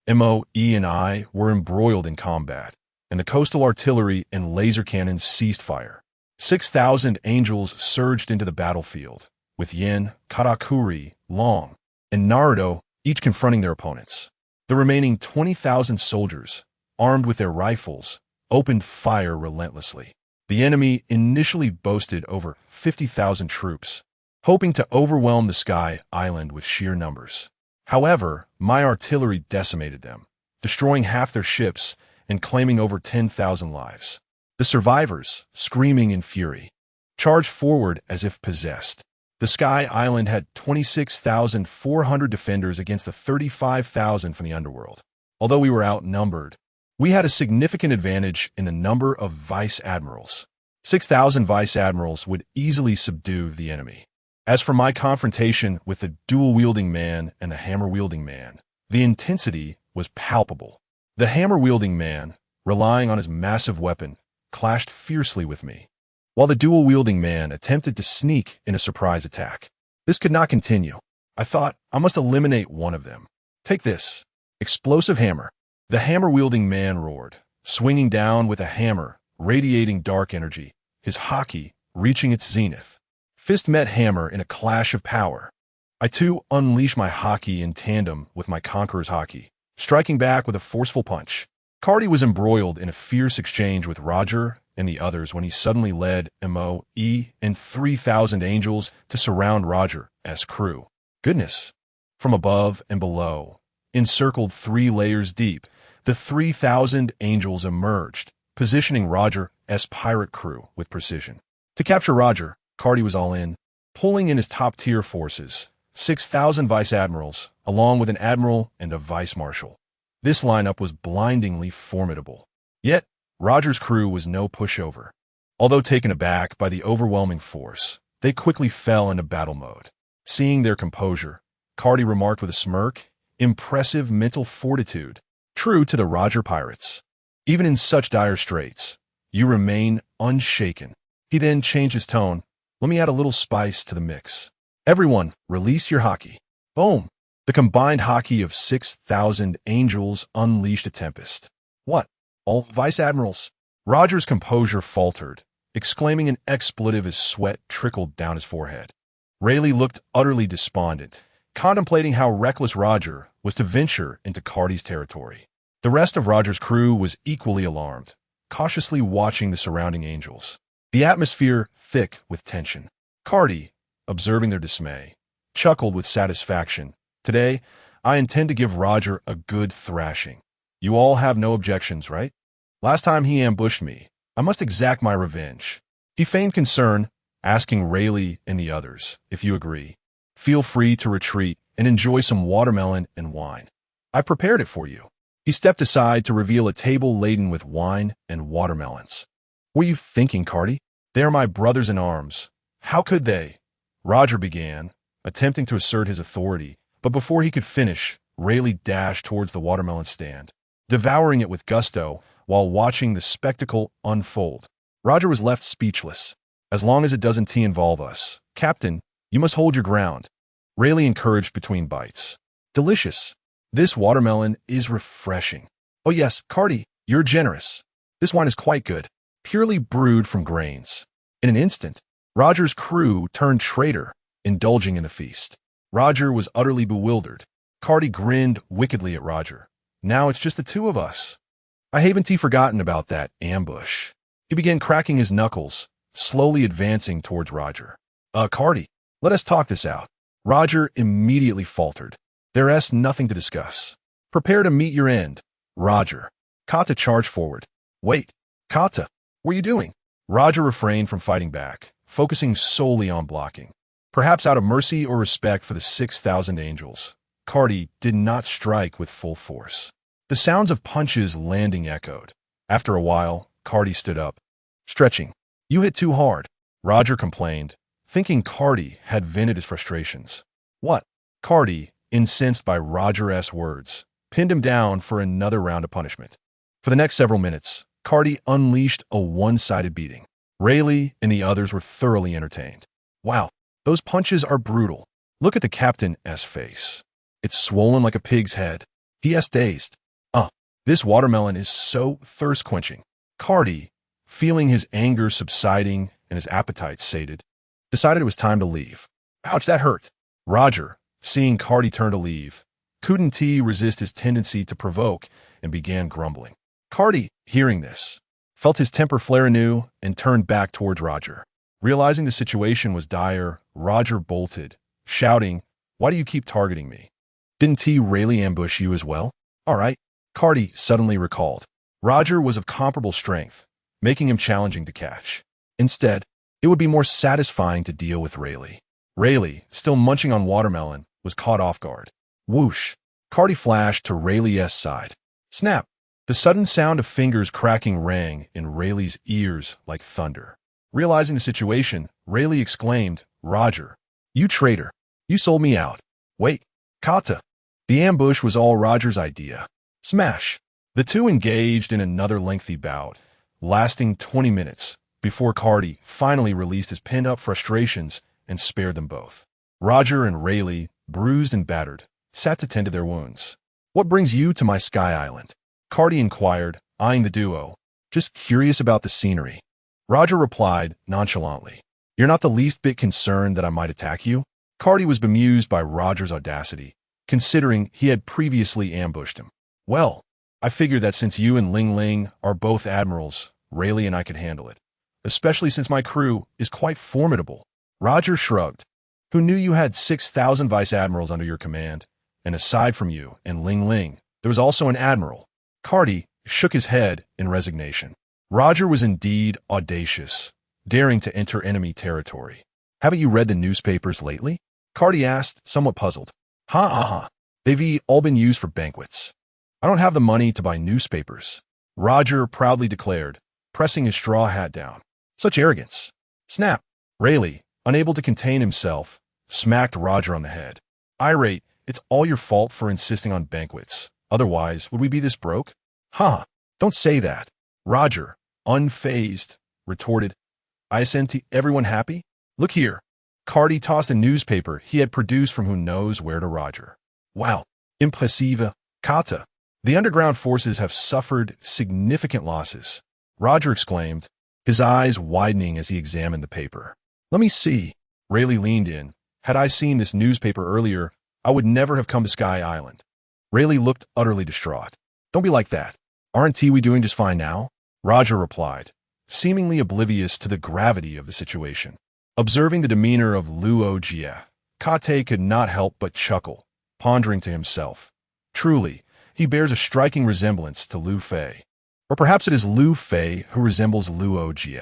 Speaker 1: Mo and I were embroiled in combat, and the coastal artillery and laser cannons ceased fire. 6,000 angels surged into the battlefield, with Yin, Katakuri, Long, and Naruto each confronting their opponents. The remaining 20,000 soldiers, armed with their rifles, opened fire relentlessly. The enemy initially boasted over 50,000 troops, hoping to overwhelm the Sky Island with sheer numbers. However, my artillery decimated them, destroying half their ships and claiming over 10,000 lives. The survivors, screaming in fury, charged forward as if possessed. The Sky Island had 26,400 defenders against the 35,000 from the underworld. Although we were outnumbered, we had a significant advantage in the number of vice admirals. 6,000 vice admirals would easily subdue the enemy. As for my confrontation with the dual-wielding man and the hammer-wielding man, the intensity was palpable. The hammer-wielding man, relying on his massive weapon, clashed fiercely with me, while the dual-wielding man attempted to sneak in a surprise attack. This could not continue. I thought, I must eliminate one of them. "Take this. Explosive hammer." The hammer-wielding man roared, swinging down with a hammer, radiating dark energy, his haki reaching its zenith. Fist met hammer in a clash of power. I too unleashed my haki in tandem with my Conqueror's haki, striking back with a forceful punch. Cardi was embroiled in a fierce exchange with Roger and the others when he suddenly led Mo and 3,000 angels to surround Roger's crew. Goodness! From above and below, encircled 3 layers deep, the 3,000 angels emerged, positioning Roger's pirate crew with precision. To capture Roger, Cardi was all in, pulling in his top-tier forces, 6,000 vice admirals, along with an admiral and a vice marshal. This lineup was blindingly formidable. Yet, Roger's crew was no pushover. Although taken aback by the overwhelming force, they quickly fell into battle mode. Seeing their composure, Cardi remarked with a smirk, "Impressive mental fortitude, true to the Roger pirates. Even in such dire straits, you remain unshaken." He then changed his tone. "Let me add a little spice to the mix. Everyone, release your haki." Boom! The combined haki of 6,000 angels unleashed a tempest. "What? All vice admirals?" Roger's composure faltered, exclaiming an expletive as sweat trickled down his forehead. Rayleigh looked utterly despondent, contemplating how reckless Roger was to venture into Carty's territory. The rest of Roger's crew was equally alarmed, cautiously watching the surrounding angels, the atmosphere thick with tension. Carty, observing their dismay, chuckled with satisfaction. Today, I intend to give Roger a good thrashing. You all have no objections, right? Last time he ambushed me, I must exact my revenge. He feigned concern, asking Rayleigh and the others, if you agree, feel free to retreat and enjoy some watermelon and wine. I prepared it for you. He stepped aside to reveal a table laden with wine and watermelons. What are you thinking, Carty? They are my brothers in arms. How could they? Roger began, attempting to assert his authority, but before he could finish, Rayleigh dashed towards the watermelon stand, devouring it with gusto while watching the spectacle unfold. Roger was left speechless. As long as it doesn't involve us, Captain, you must hold your ground. Rayleigh encouraged between bites. Delicious. This watermelon is refreshing. Oh yes, Carty, you're generous. This wine is quite good, purely brewed from grains. In an instant, Roger's crew turned traitor, indulging in the feast. Roger was utterly bewildered. Carty grinned wickedly at Roger. Now it's just the two of us. I haven't forgotten about that ambush. He began cracking his knuckles, slowly advancing towards Roger. Carty, let us talk this out. Roger immediately faltered. There's nothing to discuss. Prepare to meet your end. Roger. Kata charged forward. Wait, Kata, what are you doing? Roger refrained from fighting back, focusing solely on blocking. Perhaps out of mercy or respect for the 6,000 angels, Carty did not strike with full force. The sounds of punches landing echoed. After a while, Carty stood up. Stretching. You hit too hard, Roger complained, thinking Carty had vented his frustrations. What? Carty, incensed by Roger's words, pinned him down for another round of punishment. For the next several minutes, Carty unleashed a one-sided beating. Rayleigh and the others were thoroughly entertained. Wow, those punches are brutal. Look at the captain's face. It's swollen like a pig's head. He.S. dazed. This watermelon is so thirst-quenching. Carty, feeling his anger subsiding and his appetite sated, decided it was time to leave. Ouch, that hurt. Roger, seeing Carty turn to leave, couldn't resist his tendency to provoke and began grumbling. Carty, hearing this, felt his temper flare anew and turned back towards Roger. Realizing the situation was dire, Roger bolted, shouting, Why do you keep targeting me? Didn't Rayleigh ambush you as well? All right. Carty suddenly recalled. Roger was of comparable strength, making him challenging to catch. Instead, it would be more satisfying to deal with Rayleigh. Rayleigh, still munching on watermelon, was caught off guard. Whoosh! Carty flashed to Rayleigh's side. Snap! The sudden sound of fingers cracking rang in Rayleigh's ears like thunder. Realizing the situation, Rayleigh exclaimed, Roger, you traitor! You sold me out. Wait, Kata! The ambush was all Roger's idea. Smash! The two engaged in another lengthy bout, lasting 20 minutes, before Carty finally released his pent-up frustrations and spared them both. Roger and Rayleigh, bruised and battered, sat to tend to their wounds. What brings you to my sky island? Carty inquired, eyeing the duo. Just curious about the scenery. Roger replied nonchalantly. You're not the least bit concerned that I might attack you? Carty was bemused by Roger's audacity, considering he had previously ambushed him. Well, I figured that since you and Lingling are both admirals, Rayleigh and I could handle it, especially since my crew is quite formidable. Roger shrugged. Who knew you had 6,000 vice admirals under your command? And aside from you and Lingling, there was also an admiral. Carty shook his head in resignation. Roger was indeed audacious, daring to enter enemy territory. Haven't you read the newspapers lately? Carty asked, somewhat puzzled. They've all been used for banquets. I don't have the money to buy newspapers, Roger proudly declared, pressing his straw hat down. Such arrogance. Snap! Rayleigh, unable to contain himself, smacked Roger on the head. Irate, it's all your fault for insisting on banquets. Otherwise, would we be this broke? Don't say that. Roger, unfazed, retorted. ISNT everyone happy? Look here. Carty tossed a newspaper he had produced from who knows where to Roger. Wow. Impressive. Kata. The underground forces have suffered significant losses. Roger exclaimed. his eyes widening as he examined the paper. Let me see. Rayleigh leaned in. Had I seen this newspaper earlier, I would never have come to Sky Island. Rayleigh looked utterly distraught. Don't be like that. Aren't we doing just fine now? Roger replied, seemingly oblivious to the gravity of the situation. Observing the demeanor of Luo Jie, Kate could not help but chuckle, pondering to himself. Truly, he bears a striking resemblance to Lu Fei. Or perhaps it is Lu Fei who resembles Luo Jie.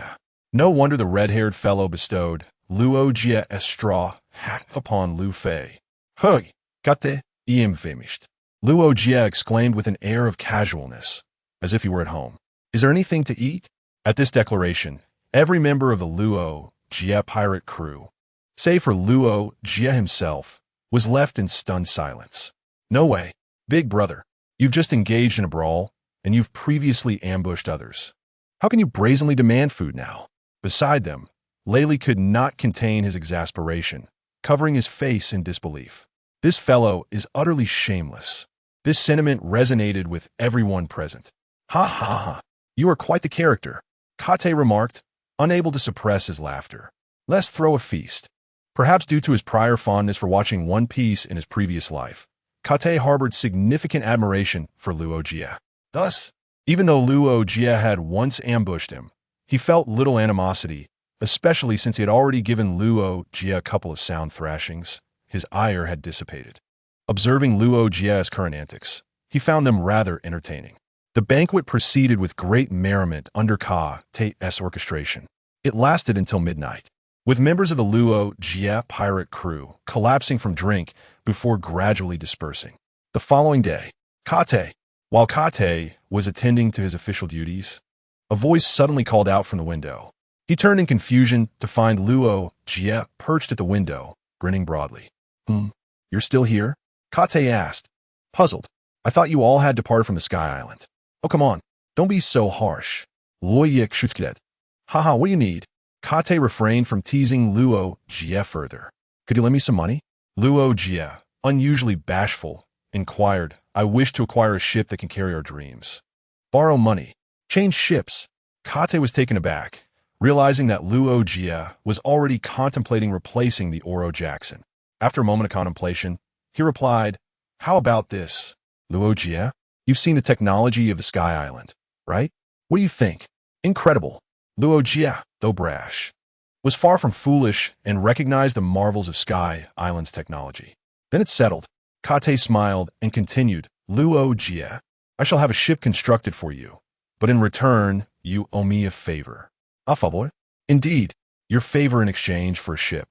Speaker 1: No wonder the red-haired fellow bestowed Luo Jie's straw hat upon Lu Fei. Hey, Kate, I'm finished. Luo Jie exclaimed with an air of casualness, as if he were at home. Is there anything to eat? At this declaration, every member of the Luo Jie pirate crew, save for Luo Jie himself, was left in stunned silence. No way. Big brother, you've just engaged in a brawl, and you've previously ambushed others. How can you brazenly demand food now? Beside them, Laylee could not contain his exasperation, covering his face in disbelief. This fellow is utterly shameless. This sentiment resonated with everyone present. Ha ha ha. You are quite the character, Kate remarked, unable to suppress his laughter. Let's throw a feast. Perhaps due to his prior fondness for watching One Piece in his previous life, Kate harbored significant admiration for Luo Jie. Thus, even though Luo Jie had once ambushed him, he felt little animosity, especially since he had already given Luo Jie a couple of sound thrashings. His ire had dissipated. Observing Luo Jie's current antics, he found them rather entertaining. The banquet proceeded with great merriment under Kate's orchestration. It lasted until midnight, with members of the Luo Jie pirate crew collapsing from drink before gradually dispersing. The following day, while Kate was attending to his official duties, a voice suddenly called out from the window. He turned in confusion to find Luo Jie perched at the window, grinning broadly. You're still here? Kate asked, puzzled. I thought you all had departed from the Sky Island. Oh, come on. Don't be so harsh. Luoyik Shutskedet. Haha, what do you need? Kate refrained from teasing Luo Jie further. Could you lend me some money? Luo Jie, unusually bashful, inquired, I wish to acquire a ship that can carry our dreams. Borrow money. Change ships. Kate was taken aback, realizing that Luo Jie was already contemplating replacing the Oro Jackson. After a moment of contemplation, he replied, how about this? Luo Jie, you've seen the technology of the Sky Island, right? What do you think? Incredible. Luo Jie, though brash, was far from foolish and recognized the marvels of Sky Island's technology. Then it settled. Kate smiled and continued, Luo Jie, I shall have a ship constructed for you, but in return, you owe me a favor. A favor? Indeed, your favor in exchange for a ship.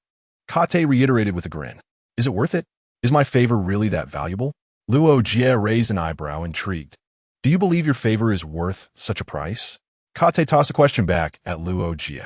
Speaker 1: Kate reiterated with a grin. Is it worth it? Is my favor really that valuable? Luo Jie raised an eyebrow, intrigued. Do you believe your favor is worth such a price? Kate tossed a question back at Luo Jie.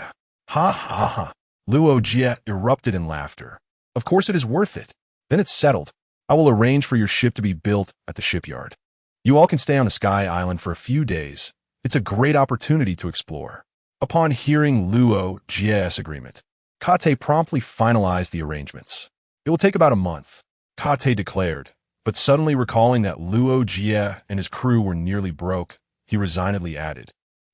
Speaker 1: Ha ha ha. Luo Jie erupted in laughter. Of course it is worth it. Then it's settled. I will arrange for your ship to be built at the shipyard. You all can stay on the Sky Island for a few days. It's a great opportunity to explore. Upon hearing Luo Jie's agreement, Kate promptly finalized the arrangements. It will take about a month, Kate declared, but suddenly recalling that Luo Jie and his crew were nearly broke, he resignedly added,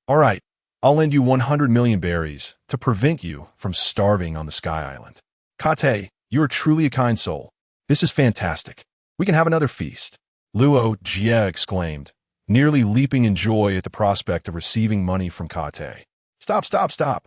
Speaker 1: all right, I'll lend you 100 million berries to prevent you from starving on the Sky Island. Kate, you are truly a kind soul. This is fantastic. We can have another feast. Luo Jie exclaimed, nearly leaping in joy at the prospect of receiving money from Kate. Stop, stop, stop.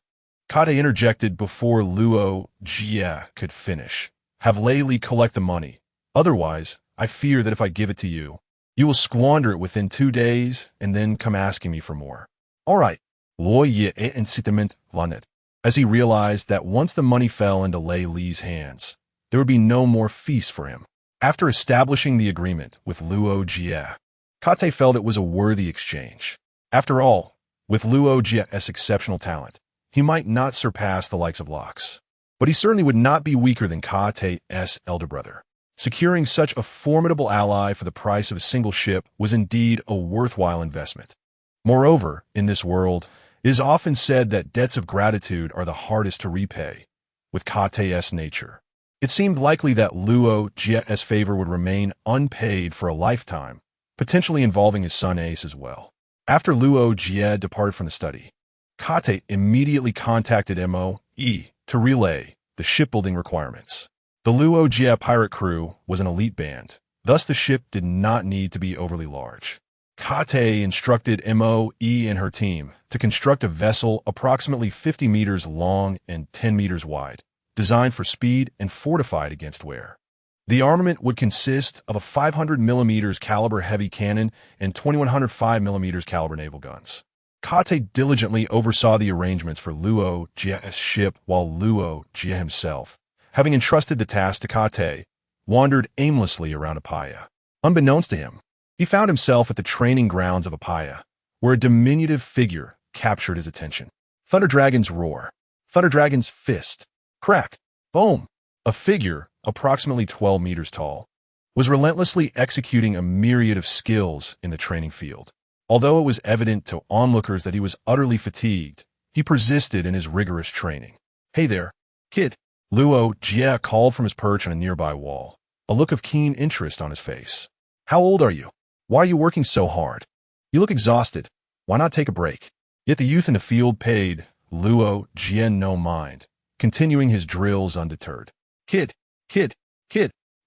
Speaker 1: Kate interjected before Luo Jie could finish. Have Laylee collect the money. Otherwise, I fear that if I give it to you, you will squander it within 2 days and then come asking me for more. All right. Luo Jie incitament lanet. As he realized that once the money fell into Laylee's hands, there would be no more feast for him. After establishing the agreement with Luo Jie, Kate felt it was a worthy exchange. After all, with Luo Jie's exceptional talent, he might not surpass the likes of Locks, but he certainly would not be weaker than Kate's elder brother. Securing such a formidable ally for the price of a single ship was indeed a worthwhile investment. Moreover, in this world, it is often said that debts of gratitude are the hardest to repay. With Kate's nature, it seemed likely that Luo Jie's favor would remain unpaid for a lifetime, potentially involving his son Ace as well. After Luo Jie departed from the study, Kate immediately contacted MOE to relay the shipbuilding requirements. The Luo Jie pirate crew was an elite band, thus the ship did not need to be overly large. Kate instructed MOE and her team to construct a vessel approximately 50 meters long and 10 meters wide, designed for speed and fortified against wear. The armament would consist of a 500 mm caliber heavy cannon and 2105 mm caliber naval guns. Kate diligently oversaw the arrangements for Luo Jie's ship, while Luo Jie himself, having entrusted the task to Kate, wandered aimlessly around Skypiea. Unbeknownst to him, he found himself at the training grounds of Skypiea, where a diminutive figure captured his attention. Thunder Dragon's roar. Thunder Dragon's fist. Crack. Boom. A figure, approximately 12 meters tall, was relentlessly executing a myriad of skills in the training field. Although it was evident to onlookers that he was utterly fatigued, he persisted in his rigorous training. "Hey there, kid," Luo Jie called from his perch on a nearby wall, a look of keen interest on his face. "How old are you? Why are you working so hard? You look exhausted. Why not take a break?" Yet the youth in the field paid Luo Jie no mind, continuing his drills undeterred. Kid,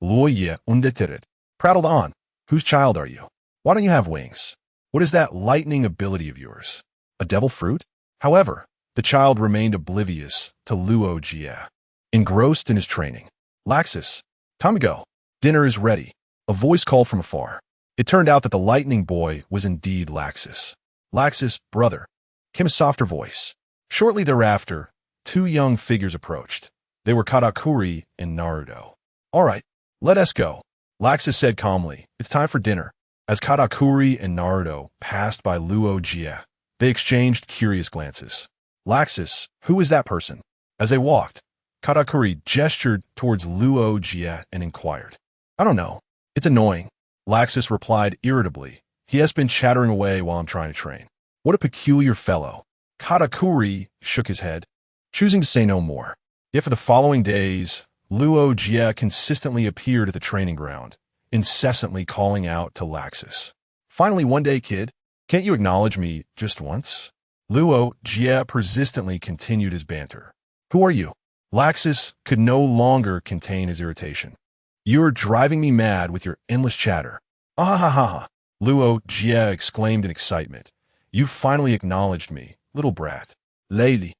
Speaker 1: Luo Jie undeterred, prattled on. "Whose child are you? Why don't you have wings? What is that lightning ability of yours? A devil fruit?" However, the child remained oblivious to Luo Jie, engrossed in his training. "Laxus, time to go. Dinner is ready," a voice called from afar. It turned out that the lightning boy was indeed Laxus. "Laxus, brother," came a softer voice. Shortly thereafter, two young figures approached. They were Katakuri and Naruto. "All right, let us go," Laxus said calmly. "It's time for dinner." As Katakuri and Naruto passed by Luo Jie, they exchanged curious glances. "Laxus, who is that person?" As they walked, Katakuri gestured towards Luo Jie and inquired. "I don't know. It's annoying," Laxus replied irritably. "He has been chattering away while I'm trying to train." "What a peculiar fellow." Katakuri shook his head, choosing to say no more. Yet for the following days, Luo Jie consistently appeared at the training ground, incessantly calling out to Laxus. Finally, one day, "Kid, can't you acknowledge me just once?" Luo Jie persistently continued his banter. "Who are you?" Laxus could no longer contain his irritation. "You're driving me mad with your endless chatter." "Ah ha ha ha," Luo Jie exclaimed in excitement. "You've finally acknowledged me, little brat." Lady.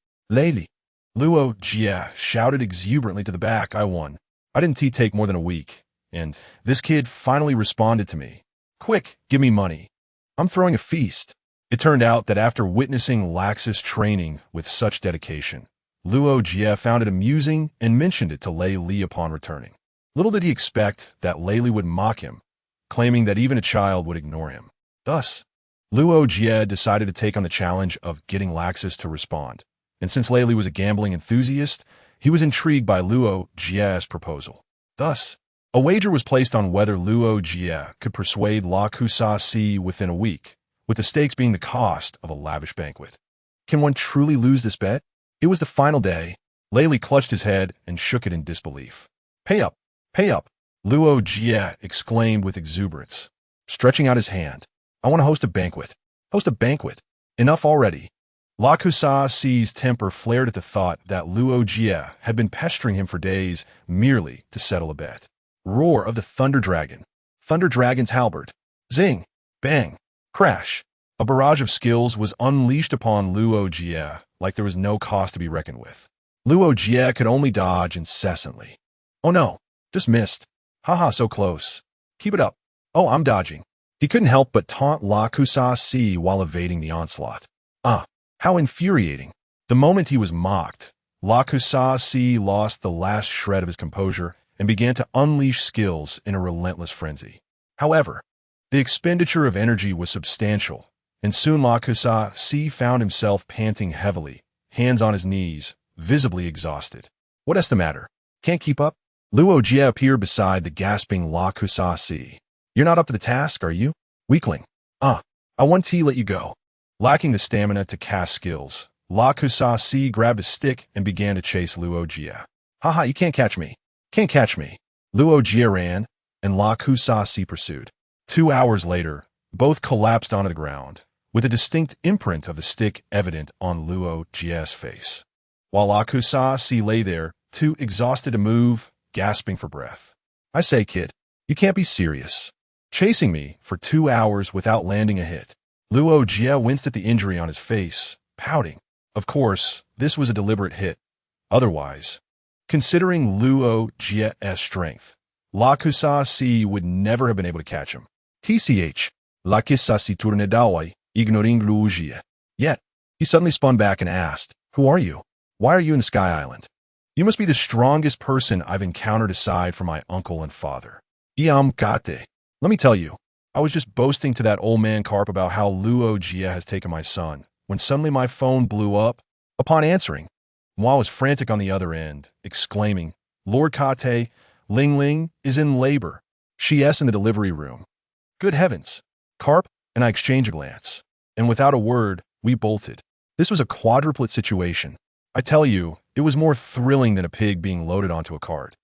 Speaker 1: Luo Jie shouted exuberantly to the back. "I won. I didn't take more than a week. And this kid finally responded to me. Quick, give me money. I'm throwing a feast." It turned out that after witnessing Laxus training with such dedication, Luo Jie found it amusing and mentioned it to Lei Li upon returning. Little did he expect that Lei Li would mock him, claiming that even a child would ignore him. Thus, Luo Jie decided to take on the challenge of getting Laxus to respond. And since Lei Li was a gambling enthusiast, he was intrigued by Luo Jie's proposal. Thus, a wager was placed on whether Luo Jie could persuade Lakusa within a week, with the stakes being the cost of a lavish banquet. Can one truly lose this bet? It was the final day. Lei Li clutched his head and shook it in disbelief. Pay up, Luo Jie exclaimed with exuberance, stretching out his hand. "I want to host a banquet. Host a banquet. Enough already." Lakusa's temper flared at the thought that Luo Jie had been pestering him for days merely to settle a bet. Roar of the Thunder Dragon. Thunder Dragon's halberd. Zing. Bang. Crash. A barrage of skills was unleashed upon Luo Jie like there was no cost to be reckoned with. Luo Jie could only dodge incessantly. "Oh no, just missed. Haha, so close. Keep it up. Oh, I'm dodging." He couldn't help but taunt Lakusa while evading the onslaught. How infuriating. The moment he was mocked, Lakusa lost the last shred of his composure and began to unleash skills in a relentless frenzy. However, the expenditure of energy was substantial, and soon Lakusa found himself panting heavily, hands on his knees, visibly exhausted. "What's the matter? Can't keep up?" Luo Jie appeared beside the gasping Lakusa. "You're not up to the task, are you? Weakling. I want to let you go." Lacking the stamina to cast skills, Lakusa grabbed a stick and began to chase Luo Jie. "Haha, you can't catch me. Can't catch me." Luo Jie ran, and Lakusa pursued. 2 hours later, both collapsed onto the ground, with a distinct imprint of the stick evident on Luo Jie's face. While Akusasi lay there, too exhausted to move, gasping for breath. I say, kid, you can't be serious. Chasing me for 2 hours without landing a hit. Luo Jie winced at the injury on his face, pouting. Of course, this was a deliberate hit. Otherwise, considering Luo Jie's strength, Lakusasi would never have been able to catch him. TCH, Lakusasi turnedawai, ignoring Luo Jie. Yet, he suddenly spun back and asked, "Who are you? Why are you in the Sky Island? You must be the strongest person I've encountered aside from my uncle and father. Iam Kate. Let me tell you, I was just boasting to that old man Carp about how Luo Jie has taken my son, when suddenly my phone blew up. Upon answering, Moi was frantic on the other end, exclaiming, Lord Kate, Lingling is in labor. She's in the delivery room. Good heavens. Carp and I exchanged a glance, and without a word, we bolted. This was a quadruplet situation. I tell you, it was more thrilling than a pig being loaded onto a cart.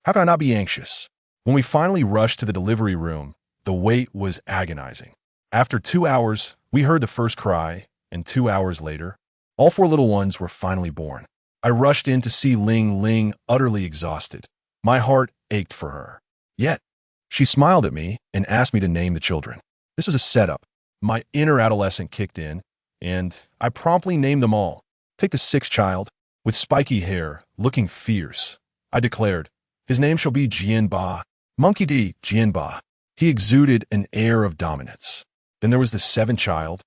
Speaker 1: How could I not be anxious? When we finally rushed to the delivery room, the wait was agonizing. After 2 hours, we heard the first cry, and 2 hours later, all 4 little ones were finally born. I rushed in to see Lingling utterly exhausted. My heart ached for her. Yet, she smiled at me and asked me to name the children. This was a setup. My inner adolescent kicked in, and I promptly named them all. Take the 6th child, with spiky hair, looking fierce. I declared, his name shall be Jianba. Monkey D. Jianba. He exuded an air of dominance. Then there was the 7th child,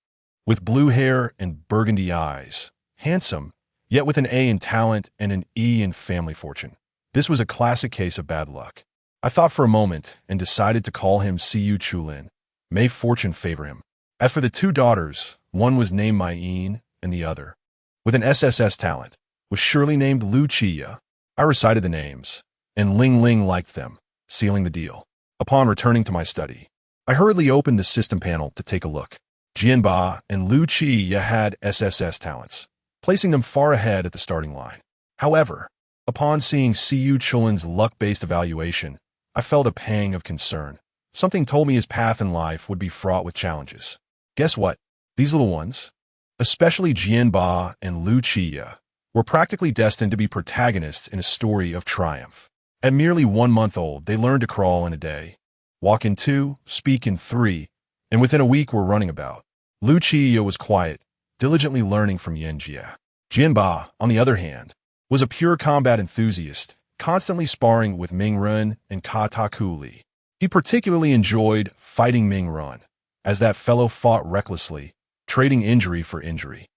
Speaker 1: with blue hair and burgundy eyes. Handsome, yet with an A in talent and an E in family fortune. This was a classic case of bad luck. I thought for a moment and decided to call him Siyu Chulin. May fortune favor him. As for the 2 daughters, one was named Maiyin and the other, with an SSS talent, was surely named Lucia. I recited the names, and Lingling liked them, sealing the deal. Upon returning to my study, I hurriedly opened the system panel to take a look. Jianba and Lucia had SSS talents, placing them far ahead at the starting line. However, upon seeing Siyu Chulin's luck-based evaluation, I felt a pang of concern. Something told me his path in life would be fraught with challenges. Guess what? These little ones, especially Jianba and Lucia, were practically destined to be protagonists in a story of triumph. At merely 1 month old, they learned to crawl in a day, walk in 2, speak in 3, and within a week were running about. Lucia was quiet, diligently learning from Yenjie. Jianba, on the other hand, was a pure combat enthusiast, constantly sparring with Mingrun and Katakuli. He particularly enjoyed fighting Mingrun, as that fellow fought recklessly, trading injury for injury,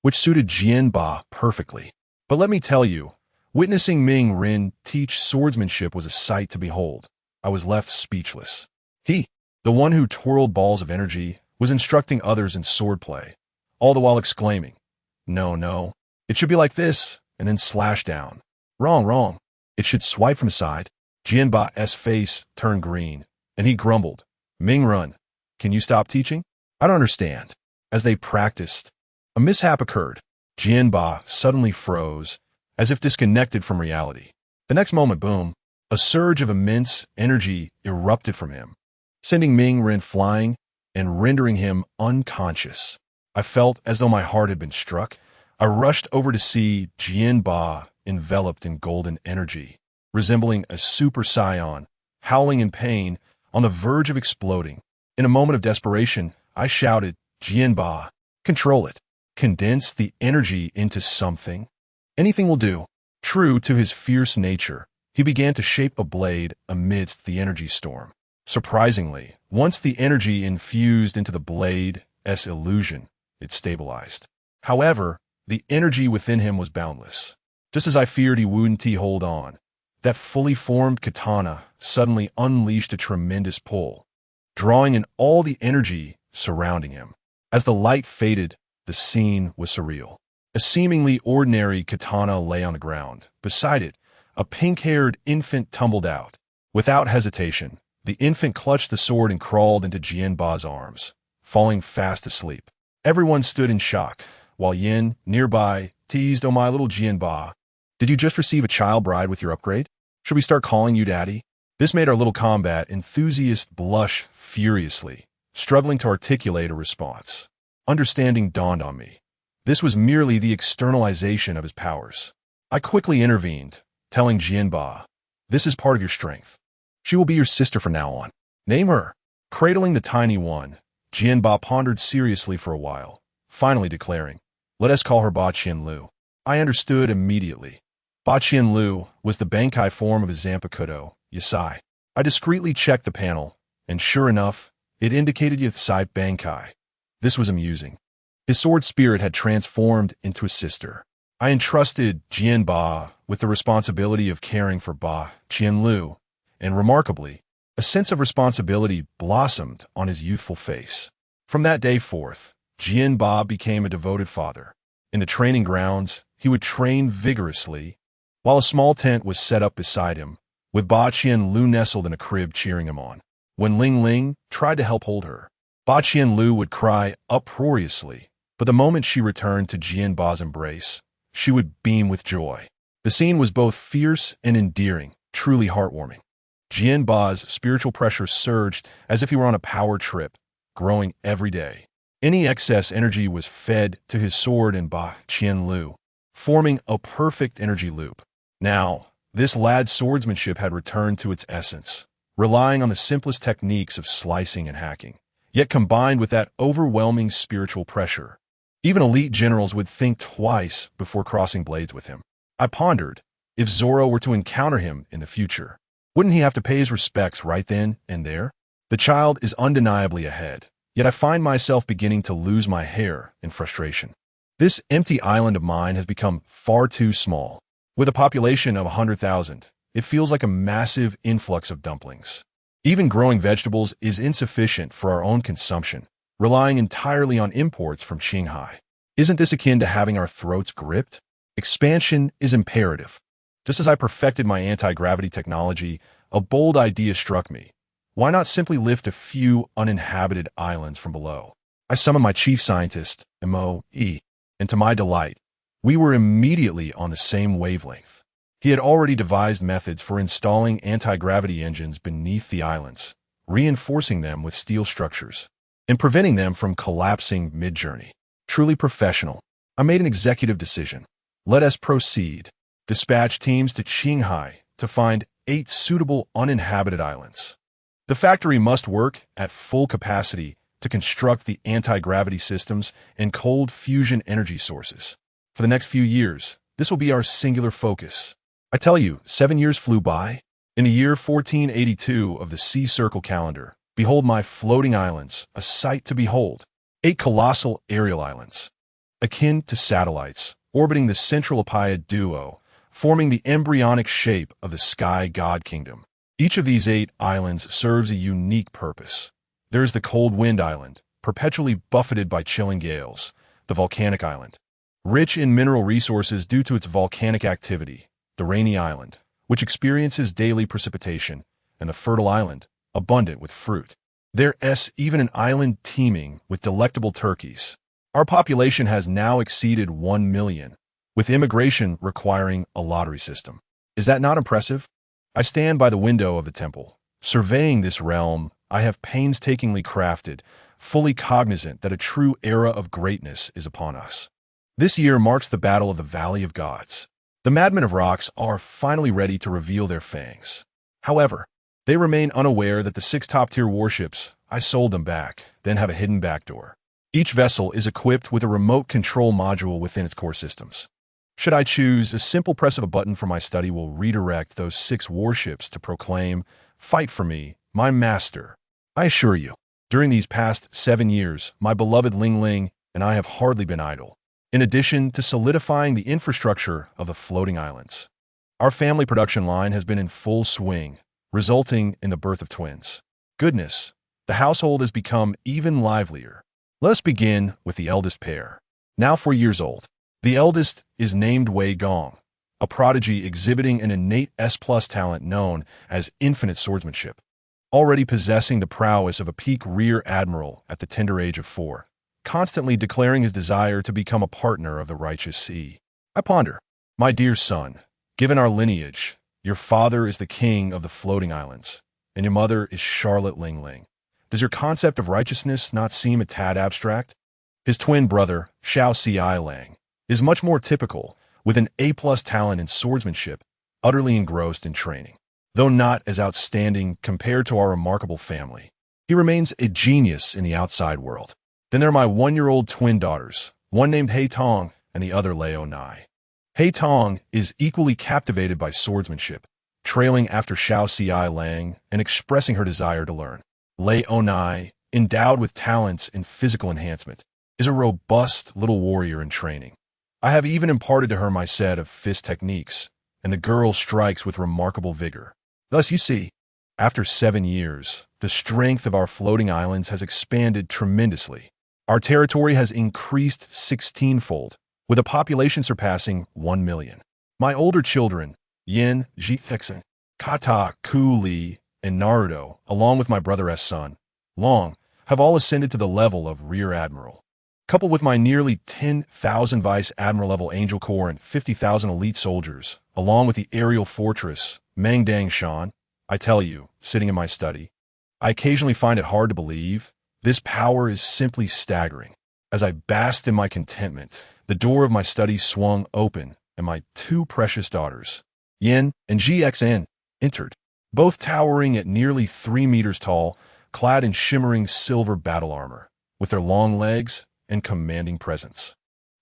Speaker 1: which suited Jianba perfectly. But let me tell you, witnessing Ming Rin teach swordsmanship was a sight to behold. I was left speechless. He, the one who twirled balls of energy, was instructing others in swordplay, all the while exclaiming, No, it should be like this, and then slash down. Wrong. It should swipe from the side. Jianba's face turned green, and he grumbled, Mingrun, can you stop teaching? I don't understand. As they practiced, a mishap occurred. Jianba suddenly froze, as if disconnected from reality. The next moment, boom, a surge of immense energy erupted from him, sending Ming Rin flying and rendering him unconscious. I felt as though my heart had been struck. I rushed over to see Jianba enveloped in golden energy, resembling a super scion, howling in pain, on the verge of exploding. In a moment of desperation, I shouted, Jianba, control it. Condense the energy into something. Anything will do. True to his fierce nature, he began to shape a blade amidst the energy storm. Surprisingly, once the energy infused into the blade's illusion, it stabilized. However, the energy within him was boundless. Just as I feared he wouldn't hold on, that fully formed katana suddenly unleashed a tremendous pull, drawing in all the energy surrounding him. As the light faded, the scene was surreal. A seemingly ordinary katana lay on the ground. Beside it, a pink-haired infant tumbled out. Without hesitation, the infant clutched the sword and crawled into Jianba's arms, falling fast asleep. Everyone stood in shock, while Yin, nearby, teased, Oh my little Jianba, did you just receive a child bride with your upgrade? Should we start calling you daddy? This made our little combat enthusiast blush furiously, struggling to articulate a response. Understanding dawned on me. This was merely the externalization of his powers. I quickly intervened, telling Jianba, "This is part of your strength. She will be your sister from now on. Name her." Cradling the tiny one, Jianba pondered seriously for a while, finally declaring, "Let us call her Ba Qianlu." I understood immediately. Ba Qianlu was the Bankai form of his Zanpakuto, Yasai. I discreetly checked the panel, and sure enough, it indicated Yasai Bankai. This was amusing. His sword spirit had transformed into a sister. I entrusted Jianba with the responsibility of caring for Ba Qianlu, and remarkably, a sense of responsibility blossomed on his youthful face. From that day forth, Jianba became a devoted father. In the training grounds, he would train vigorously, while a small tent was set up beside him, with Ba Qianlu nestled in a crib cheering him on. When Lingling tried to help hold her, Ba Qianlu would cry uproariously, but the moment she returned to Jianba's embrace, she would beam with joy. The scene was both fierce and endearing, truly heartwarming. Jianba's spiritual pressure surged as if he were on a power trip, growing every day. Any excess energy was fed to his sword and Ba Qianlu, forming a perfect energy loop. Now, this lad's swordsmanship had returned to its essence, relying on the simplest techniques of slicing and hacking, yet combined with that overwhelming spiritual pressure. Even elite generals would think twice before crossing blades with him. I pondered, if Zoro were to encounter him in the future, wouldn't he have to pay his respects right then and there? The child is undeniably ahead, yet I find myself beginning to lose my hair in frustration. This empty island of mine has become far too small. With a population of 100,000, it feels like a massive influx of dumplings. Even growing vegetables is insufficient for our own consumption, relying entirely on imports from Qinghai. Isn't this akin to having our throats gripped? Expansion is imperative. Just as I perfected my anti-gravity technology, a bold idea struck me. Why not simply lift a few uninhabited islands from below? I summoned my chief scientist, MOE, and to my delight, we were immediately on the same wavelength. He had already devised methods for installing anti-gravity engines beneath the islands, reinforcing them with steel structures, and preventing them from collapsing mid-journey. Truly professional. I made an executive decision. Let us proceed. Dispatch teams to Qinghai to find 8 suitable uninhabited islands. The factory must work at full capacity to construct the anti-gravity systems and cold fusion energy sources. For the next few years, this will be our singular focus. I tell you, 7 years flew by. In the year 1482 of the Sea Circle calendar, behold my floating islands, a sight to behold. 8 colossal aerial islands, akin to satellites, orbiting the central Apaya duo, forming the embryonic shape of the Sky God Kingdom. Each of these 8 islands serves a unique purpose. There is the Cold Wind Island, perpetually buffeted by chilling gales, the Volcanic Island, rich in mineral resources due to its volcanic activity, the Rainy Island, which experiences daily precipitation, and the Fertile Island, abundant with fruit. There's even an island teeming with delectable turkeys. Our population has now exceeded 1 million, with immigration requiring a lottery system. Is that not impressive? I stand by the window of the temple, surveying this realm I have painstakingly crafted, fully cognizant that a true era of greatness is upon us. This year marks the Battle of the Valley of Gods. The Madmen of Rocks are finally ready to reveal their fangs. However, they remain unaware that the 6 top-tier warships, I sold them back, then have a hidden backdoor. Each vessel is equipped with a remote control module within its core systems. Should I choose, a simple press of a button from my study will redirect those 6 warships to proclaim, "Fight for me, my master." I assure you, during these past 7 years, my beloved Lingling and I have hardly been idle. In addition to solidifying the infrastructure of the floating islands, our family production line has been in full swing, resulting in the birth of twins. Goodness, the household has become even livelier. Let us begin with the eldest pair. Now 4 years old. The eldest is named Wei Gong, a prodigy exhibiting an innate S+ talent known as infinite swordsmanship, already possessing the prowess of a peak rear admiral at the tender age of 4, constantly declaring his desire to become a partner of the righteous sea. I ponder, my dear son, given our lineage, your father is the king of the floating islands, and your mother is Charlotte Lingling. Does your concept of righteousness not seem a tad abstract? His twin brother, Xiao Lang, is much more typical, with an A-plus talent in swordsmanship, utterly engrossed in training. Though not as outstanding compared to our remarkable family, he remains a genius in the outside world. Then there are my 1-year-old twin daughters, one named Hei Tong and the other Lei Nai. Hei Tong is equally captivated by swordsmanship, trailing after Xiao Lang and expressing her desire to learn. Lei Nai, endowed with talents in physical enhancement, is a robust little warrior in training. I have even imparted to her my set of fist techniques, and the girl strikes with remarkable vigor. Thus, you see, after 7 years, the strength of our floating islands has expanded tremendously. Our territory has increased 16-fold, with a population surpassing 1 million. My older children, Yin, Jixen, Kata, Ku Li, and Naruto, along with my brother's son, Long, have all ascended to the level of Rear Admiral. Coupled with my nearly 10,000 Vice Admiral level Angel Corps and 50,000 elite soldiers, along with the aerial fortress, Mangdang Shan, I tell you, sitting in my study, I occasionally find it hard to believe. This power is simply staggering. As I basked in my contentment, the door of my study swung open, and my 2 precious daughters, Yin and GXN, entered, both towering at nearly 3 meters tall, clad in shimmering silver battle armor, with their long legs and commanding presence.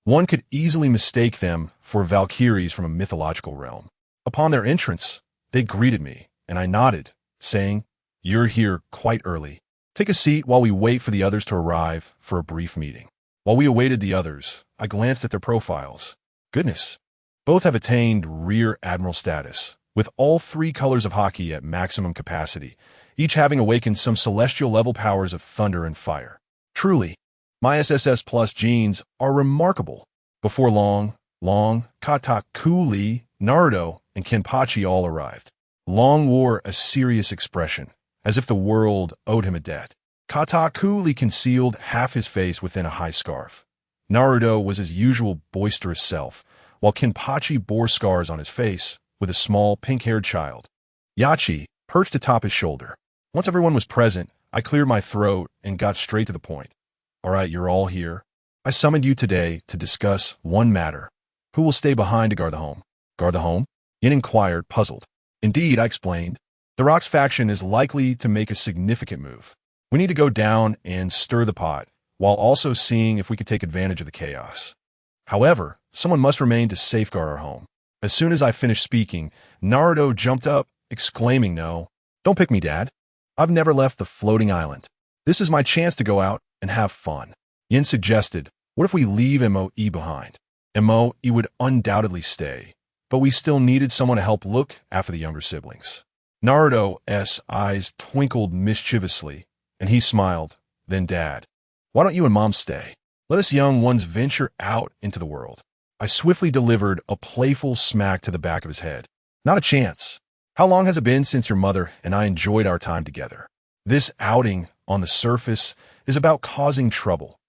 Speaker 1: One could easily mistake them for Valkyries from a mythological realm. Upon their entrance, they greeted me, and I nodded, saying, "You're here quite early. Take a seat while we wait for the others to arrive for a brief meeting." While we awaited the others, I glanced at their profiles. Goodness, both have attained Rear Admiral status, with all 3 colors of hockey at maximum capacity, each having awakened some celestial level powers of thunder and fire. Truly, my SSS Plus genes are remarkable. Before long, Kata, Ku Li, Naruto, and Kenpachi all arrived. Long wore a serious expression, as if the world owed him a debt. Kata Ku Li concealed half his face within a high scarf. Naruto was his usual boisterous self, while Kenpachi bore scars on his face, with a small pink-haired child. Yachi perched atop his shoulder. Once everyone was present, I cleared my throat and got straight to the point. "All right, you're all here. I summoned you today to discuss one matter. Who will stay behind to guard the home?" "Guard the home?" Yin inquired, puzzled. "Indeed," I explained. "The Rocks faction is likely to make a significant move. We need to go down and stir the pot, while also seeing if we could take advantage of the chaos. However, someone must remain to safeguard our home." As soon as I finished speaking, Naruto jumped up, exclaiming, "No, don't pick me, Dad. I've never left the floating island. This is my chance to go out and have fun." Yin suggested, "What if we leave Moe behind?" Moe would undoubtedly stay, but we still needed someone to help look after the younger siblings. Naruto's eyes twinkled mischievously, and he smiled. "Then, Dad, why don't you and Mom stay? Let us young ones venture out into the world." I swiftly delivered a playful smack to the back of his head. "Not a chance. How long has it been since your mother and I enjoyed our time together? This outing, on the surface, is about causing trouble.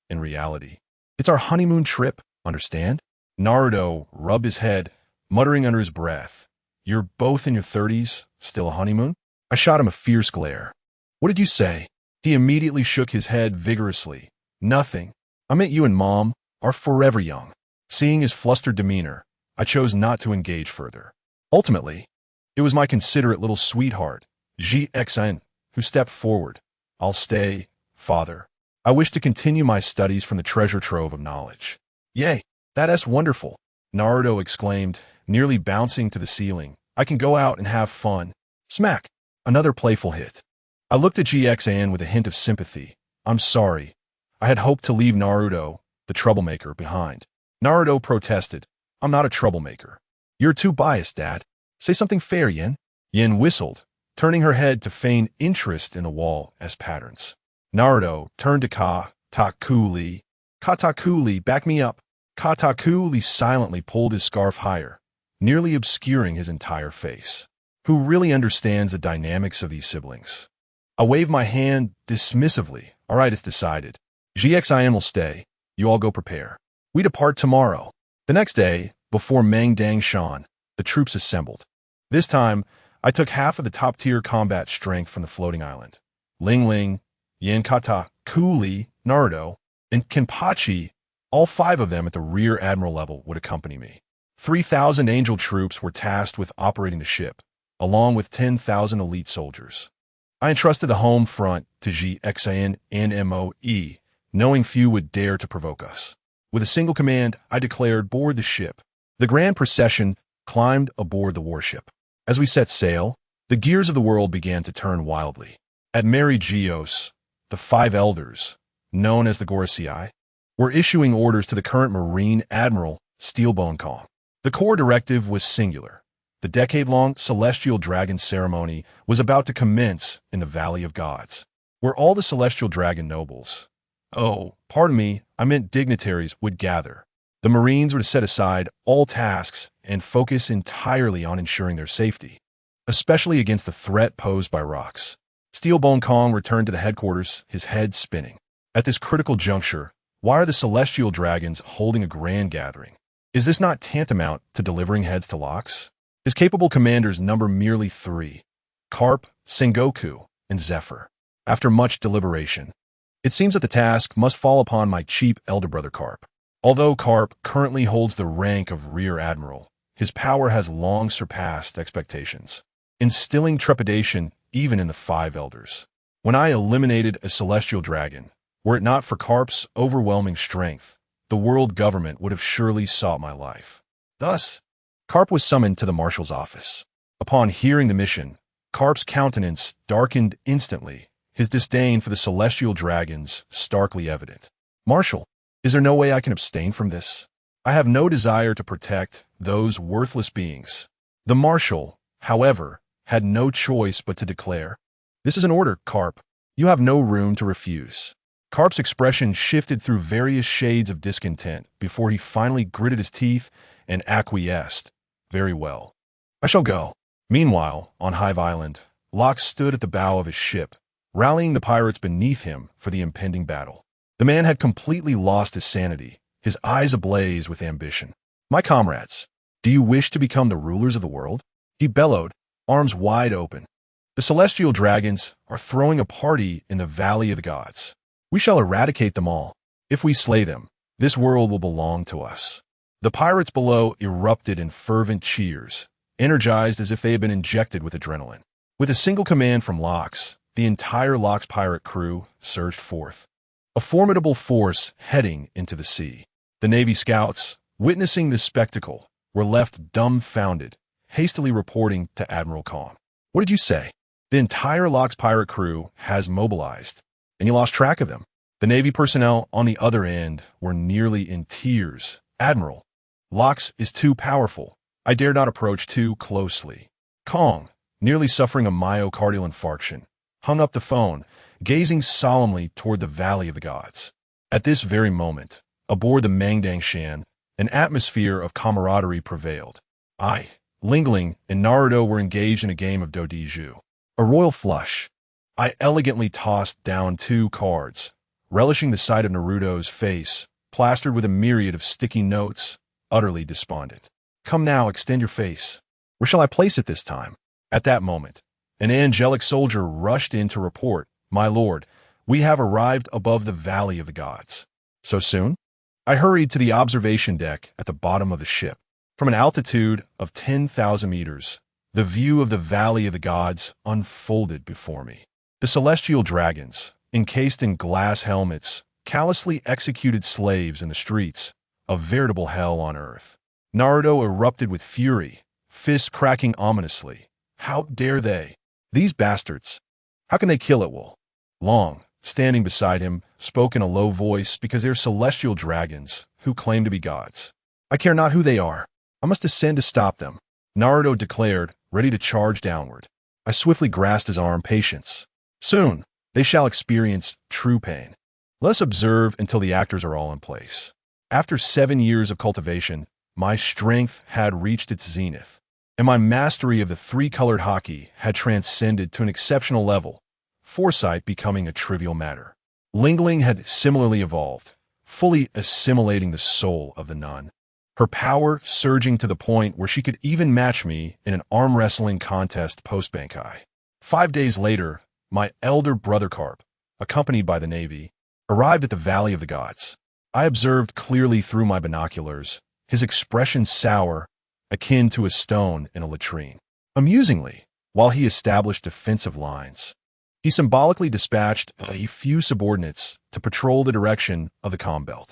Speaker 1: In reality, it's our honeymoon trip, understand?" Naruto rubbed his head, muttering under his breath, "You're both in your 30s, still a honeymoon?" I shot him a fierce glare. "What did you say?" He immediately shook his head vigorously. "Nothing. I meant you and Mom are forever young." Seeing his flustered demeanor, I chose not to engage further. Ultimately, it was my considerate little sweetheart, GXN, who stepped forward. "I'll stay, Father. I wish to continue my studies from the treasure trove of knowledge." "Yay, that's wonderful," Naruto exclaimed, nearly bouncing to the ceiling. "I can go out and have fun." Smack! Another playful hit. I looked at GXN with a hint of sympathy. "I'm sorry. I had hoped to leave Naruto, the troublemaker, behind." Naruto protested. "I'm not a troublemaker. You're too biased, Dad. Say something fair, Yin." Yin whistled, turning her head to feign interest in the wall as patterns. Naruto turned to Katakuli. "Katakuli, back me up." Katakuli silently pulled his scarf higher, nearly obscuring his entire face. Who really understands the dynamics of these siblings? I waved my hand dismissively. "All right, it's decided. GXIN will stay. You all go prepare. We depart tomorrow." The next day, before Mangdang Shan, the troops assembled. This time, I took half of the top-tier combat strength from the floating island. Lingling, Yin Kata, Ku Li, Naruto, and Kenpachi, all 5 of them at the rear admiral level, would accompany me. 3,000 angel troops were tasked with operating the ship, along with 10,000 elite soldiers. I entrusted the home front to GXIN and MOE, knowing few would dare to provoke us. With a single command, I declared, "Board the ship." The grand procession climbed aboard the warship. As we set sail, the gears of the world began to turn wildly. At Marries, the 5 elders, known as the Gorosei, were issuing orders to the current Marine Admiral Steelbone Kong. The core directive was singular. The decade-long Celestial Dragon ceremony was about to commence in the Valley of Gods, where all the Celestial Dragon nobles, pardon me, I meant dignitaries, would gather. The Marines were to set aside all tasks and focus entirely on ensuring their safety, especially against the threat posed by rocks. Steelbone Kong returned to the headquarters, his head spinning. At this critical juncture, why are the Celestial Dragons holding a grand gathering? Is this not tantamount to delivering heads to Locks? His capable commanders number merely 3, Carp, Sengoku, and Zephyr. After much deliberation, it seems that the task must fall upon my cheap elder brother Carp. Although Carp currently holds the rank of Rear Admiral, his power has long surpassed expectations, instilling trepidation even in the 5 elders. When I eliminated a Celestial Dragon, were it not for Carp's overwhelming strength, the world government would have surely sought my life. Thus, Carp was summoned to the Marshal's office. Upon hearing the mission, Carp's countenance darkened instantly, his disdain for the Celestial Dragons starkly evident. "Marshal, is there no way I can abstain from this? I have no desire to protect those worthless beings." The Marshal, however, had no choice but to declare, "This is an order, Carp. You have no room to refuse." Carp's expression shifted through various shades of discontent before he finally gritted his teeth and acquiesced. "Very well. I shall go." Meanwhile, on Hive Island, Locke stood at the bow of his ship, rallying the pirates beneath him for the impending battle. The man had completely lost his sanity, his eyes ablaze with ambition. "My comrades, do you wish to become the rulers of the world?" he bellowed, arms wide open. "The Celestial Dragons are throwing a party in the Valley of the Gods. We shall eradicate them all. If we slay them, this world will belong to us." The pirates below erupted in fervent cheers, energized as if they had been injected with adrenaline. With a single command from Locks, the entire Locks pirate crew surged forth, a formidable force heading into the sea. The Navy scouts, witnessing this spectacle, were left dumbfounded, hastily reporting to Admiral Kong. "What did you say?" "The entire Locks pirate crew has mobilized, and you lost track of them." The Navy personnel on the other end were nearly in tears. "Admiral, Locks is too powerful. I dare not approach too closely." Kong, nearly suffering a myocardial infarction, hung up the phone, gazing solemnly toward the Valley of the Gods. At this very moment, aboard the Mangdang Shan, an atmosphere of camaraderie prevailed. I, Lingling, and Naruto were engaged in a game of Dodiju. A royal flush. I elegantly tossed down 2 cards, relishing the sight of Naruto's face, plastered with a myriad of sticky notes, utterly despondent. "Come now, extend your face. Where shall I place it this time?" At that moment, an angelic soldier rushed in to report, "My lord, we have arrived above the Valley of the Gods." "So soon?" I hurried to the observation deck at the bottom of the ship. From an altitude of 10,000 meters, the view of the Valley of the Gods unfolded before me. The Celestial Dragons, encased in glass helmets, callously executed slaves in the streets, a veritable hell on earth. Naruto erupted with fury, fists cracking ominously. How dare they? These bastards. How can they kill at will? Long, standing beside him, spoke in a low voice because they're Celestial Dragons who claim to be gods. "I care not who they are. I must descend to stop them," Naruto declared, ready to charge downward. I swiftly grasped his arm. "Patience. Soon, they shall experience true pain. Let us observe until the actors are all in place." After 7 years of cultivation, my strength had reached its zenith, and my mastery of the 3-colored hockey had transcended to an exceptional level, foresight becoming a trivial matter. Lingling had similarly evolved, fully assimilating the soul of the nun, her power surging to the point where she could even match me in an arm wrestling contest post-Bankai. 5 days later, my elder brother Carp, accompanied by the Navy, Arrived at the Valley of the Gods. I observed clearly through my binoculars, his expression sour, akin to a stone in a latrine. Amusingly, while he established defensive lines, he symbolically dispatched a few subordinates to patrol the direction of the calm belt.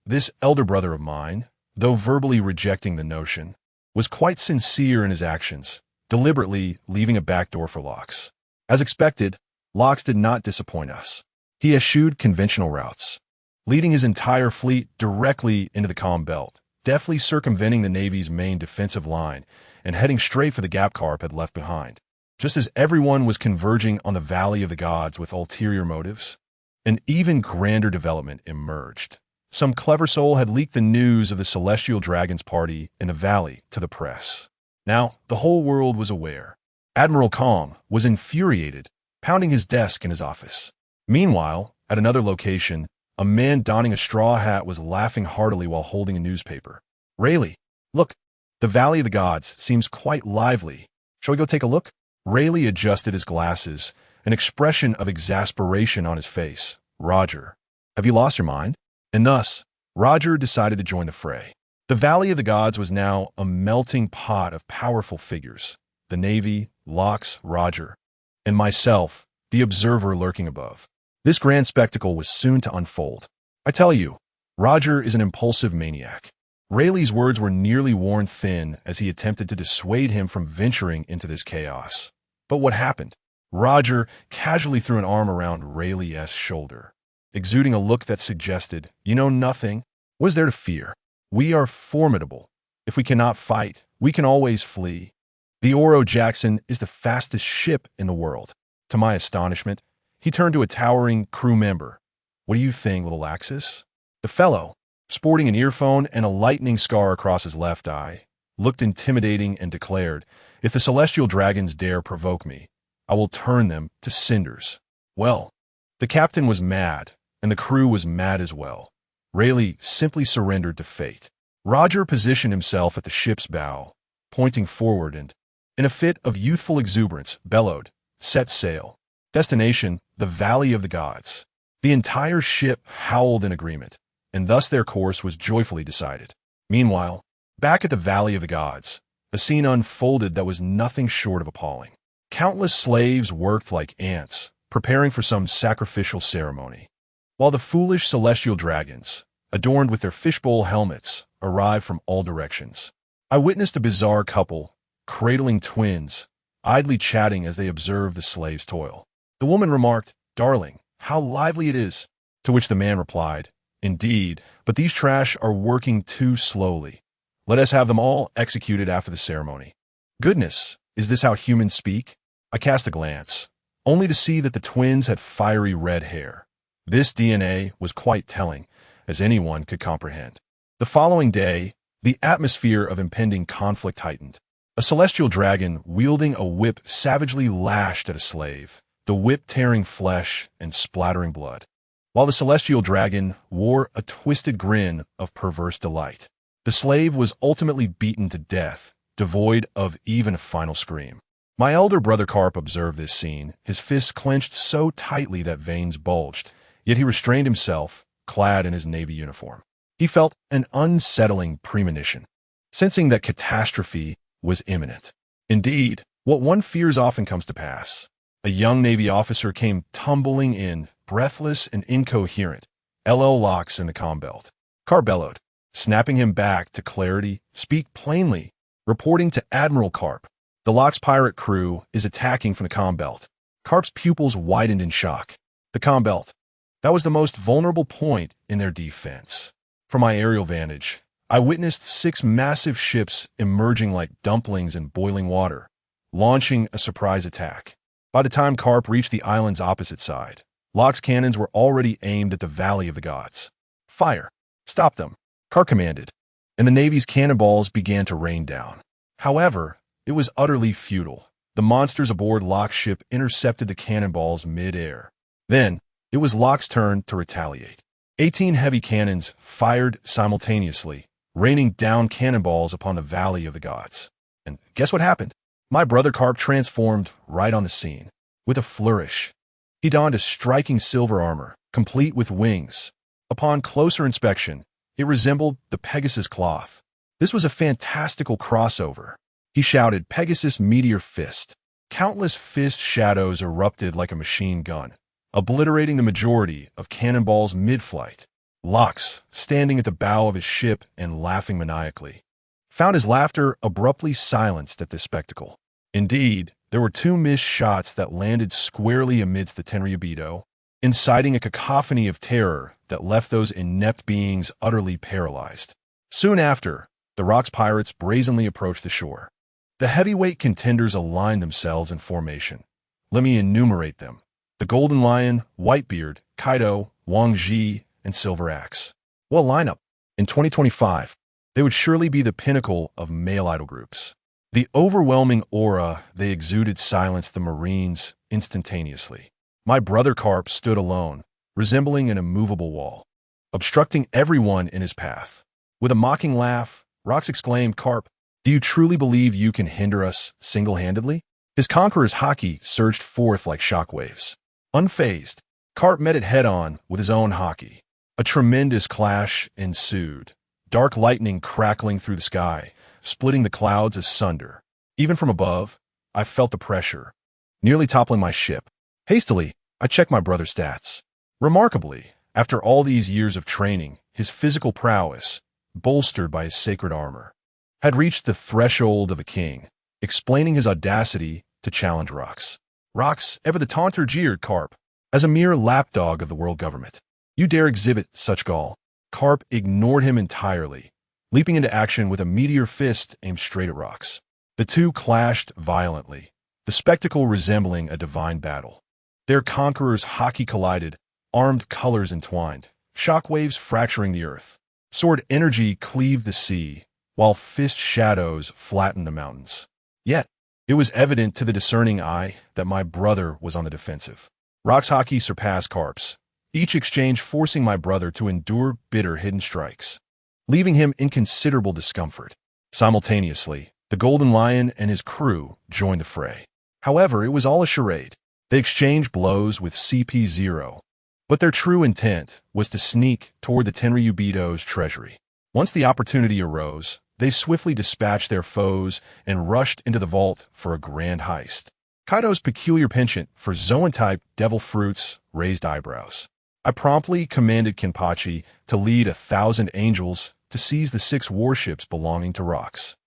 Speaker 1: This elder brother of mine, though verbally rejecting the notion, was quite sincere in his actions, deliberately leaving a back door for Locks. As expected, Locks did not disappoint us. He eschewed conventional routes, leading his entire fleet directly into the calm belt, deftly circumventing the Navy's main defensive line and heading straight for the gap Carp had left behind. Just as everyone was converging on the Valley of the Gods with ulterior motives, an even grander development emerged. Some clever soul had leaked the news of the Celestial Dragon's party in the valley to the press. Now, the whole world was aware. Admiral Kong was infuriated, pounding his desk in his office. Meanwhile, at another location, a man donning a straw hat was laughing heartily while holding a newspaper. Rayleigh, look, the Valley of the Gods seems quite lively. Shall we go take a look? Rayleigh adjusted his glasses, an expression of exasperation on his face. Roger, have you lost your mind? And thus, Roger decided to join the fray. The Valley of the Gods was now a melting pot of powerful figures. The Navy, Locks, Roger, and myself, the observer lurking above. This grand spectacle was soon to unfold. I tell you, Roger is an impulsive maniac. Rayleigh's words were nearly worn thin as he attempted to dissuade him from venturing into this chaos. But what happened? Roger casually threw an arm around Rayleigh's shoulder, exuding a look that suggested, you know nothing. What is there to fear? We are formidable. If we cannot fight, we can always flee. The Oro Jackson is the fastest ship in the world. To my astonishment, he turned to a towering crew member. What do you think, little Axis? The fellow, sporting an earphone and a lightning scar across his left eye, looked intimidating and declared, if the Celestial Dragons dare provoke me, I will turn them to cinders. Well, the captain was mad, and the crew was mad as well. Rayleigh simply surrendered to fate. Roger positioned himself at the ship's bow, pointing forward and, in a fit of youthful exuberance, bellowed, set sail. Destination, the Valley of the Gods. The entire ship howled in agreement, and thus their course was joyfully decided. Meanwhile, back at the Valley of the Gods, a scene unfolded that was nothing short of appalling. Countless slaves worked like ants, preparing for some sacrificial ceremony, while the foolish celestial dragons, adorned with their fishbowl helmets, arrived from all directions. I witnessed a bizarre couple, cradling twins, idly chatting as they observed the slaves' toil. The woman remarked, "Darling, how lively it is," to which the man replied, "Indeed, but these trash are working too slowly. Let us have them all executed after the ceremony." Goodness, is this how humans speak? I cast a glance, only to see that the twins had fiery red hair. This DNA was quite telling, as anyone could comprehend. The following day, the atmosphere of impending conflict heightened. A celestial dragon wielding a whip savagely lashed at a slave, the whip tearing flesh and splattering blood, while the celestial dragon wore a twisted grin of perverse delight. The slave was ultimately beaten to death, devoid of even a final scream. My elder brother Carp observed this scene, his fists clenched so tightly that veins bulged, yet he restrained himself, clad in his Navy uniform. He felt an unsettling premonition, sensing that catastrophe was imminent. Indeed, what one fears often comes to pass. A young Navy officer came tumbling in, breathless and incoherent, LL Locks in the comm belt. Carp bellowed, snapping him back to clarity. "Speak plainly." Reporting to Admiral Carp, "The Locks pirate crew is attacking from the comm belt." Carp's pupils widened in shock. The comm belt. That was the most vulnerable point in their defense. From my aerial vantage, I witnessed 6 massive ships emerging like dumplings in boiling water, launching a surprise attack. By the time Carp reached the island's opposite side, Locke's cannons were already aimed at the Valley of the Gods. "Fire! Stop them!" Carp commanded, and the Navy's cannonballs began to rain down. However, it was utterly futile. The monsters aboard Locke's ship intercepted the cannonballs mid-air. Then, it was Locke's turn to retaliate. 18 heavy cannons fired simultaneously, raining down cannonballs upon the Valley of the Gods. And guess what happened? My brother Carp transformed right on the scene. With a flourish, he donned a striking silver armor, complete with wings. Upon closer inspection, it resembled the Pegasus cloth. This was a fantastical crossover. He shouted, "Pegasus Meteor Fist." Countless fist shadows erupted like a machine gun, obliterating the majority of cannonballs mid-flight. Locks, standing at the bow of his ship and laughing maniacally, found his laughter abruptly silenced at this spectacle. Indeed, there were two missed shots that landed squarely amidst the Tenryubito, inciting a cacophony of terror that left those inept beings utterly paralyzed. Soon after, the Rocks pirates brazenly approached the shore. The heavyweight contenders aligned themselves in formation. Let me enumerate them: the Golden Lion, Whitebeard, Kaido, Wang Ji, and Silver Axe. What lineup! In 2025, they would surely be the pinnacle of male idol groups. The overwhelming aura they exuded silenced the Marines instantaneously. My brother Carp stood alone, resembling an immovable wall, obstructing everyone in his path. With a mocking laugh, Rocks exclaimed, "Carp, do you truly believe you can hinder us single-handedly?" His conqueror's haki surged forth like shockwaves. Unfazed, Carp met it head-on with his own haki. A tremendous clash ensued, dark lightning crackling through the sky, splitting the clouds asunder. Even from above, I felt the pressure, nearly toppling my ship. Hastily, I checked my brother's stats. Remarkably, after all these years of training, his physical prowess, bolstered by his sacred armor, had reached the threshold of a king, explaining his audacity to challenge Rocks. Rocks, ever the taunter, jeered Carp, as a mere lapdog of the world government. You dare exhibit such gall? Carp ignored him entirely, leaping into action with a meteor fist aimed straight at Rocks. The two clashed violently, the spectacle resembling a divine battle. Their conquerors' haki collided, armed colors entwined, shockwaves fracturing the earth. Sword energy cleaved the sea, while fist shadows flattened the mountains. Yet, it was evident to the discerning eye that my brother was on the defensive. Rocks' haki surpassed Carp's, each exchange forcing my brother to endure bitter hidden strikes, leaving him in considerable discomfort. Simultaneously, the Golden Lion and his crew joined the fray. However, it was all a charade. They exchanged blows with CP0, but their true intent was to sneak toward the Tenryubito's treasury. Once the opportunity arose, they swiftly dispatched their foes and rushed into the vault for a grand heist. Kaido's peculiar penchant for Zoan-type devil fruits raised eyebrows. I promptly commanded Kenpachi to lead 1,000 angels to seize the 6 warships belonging to Rocks,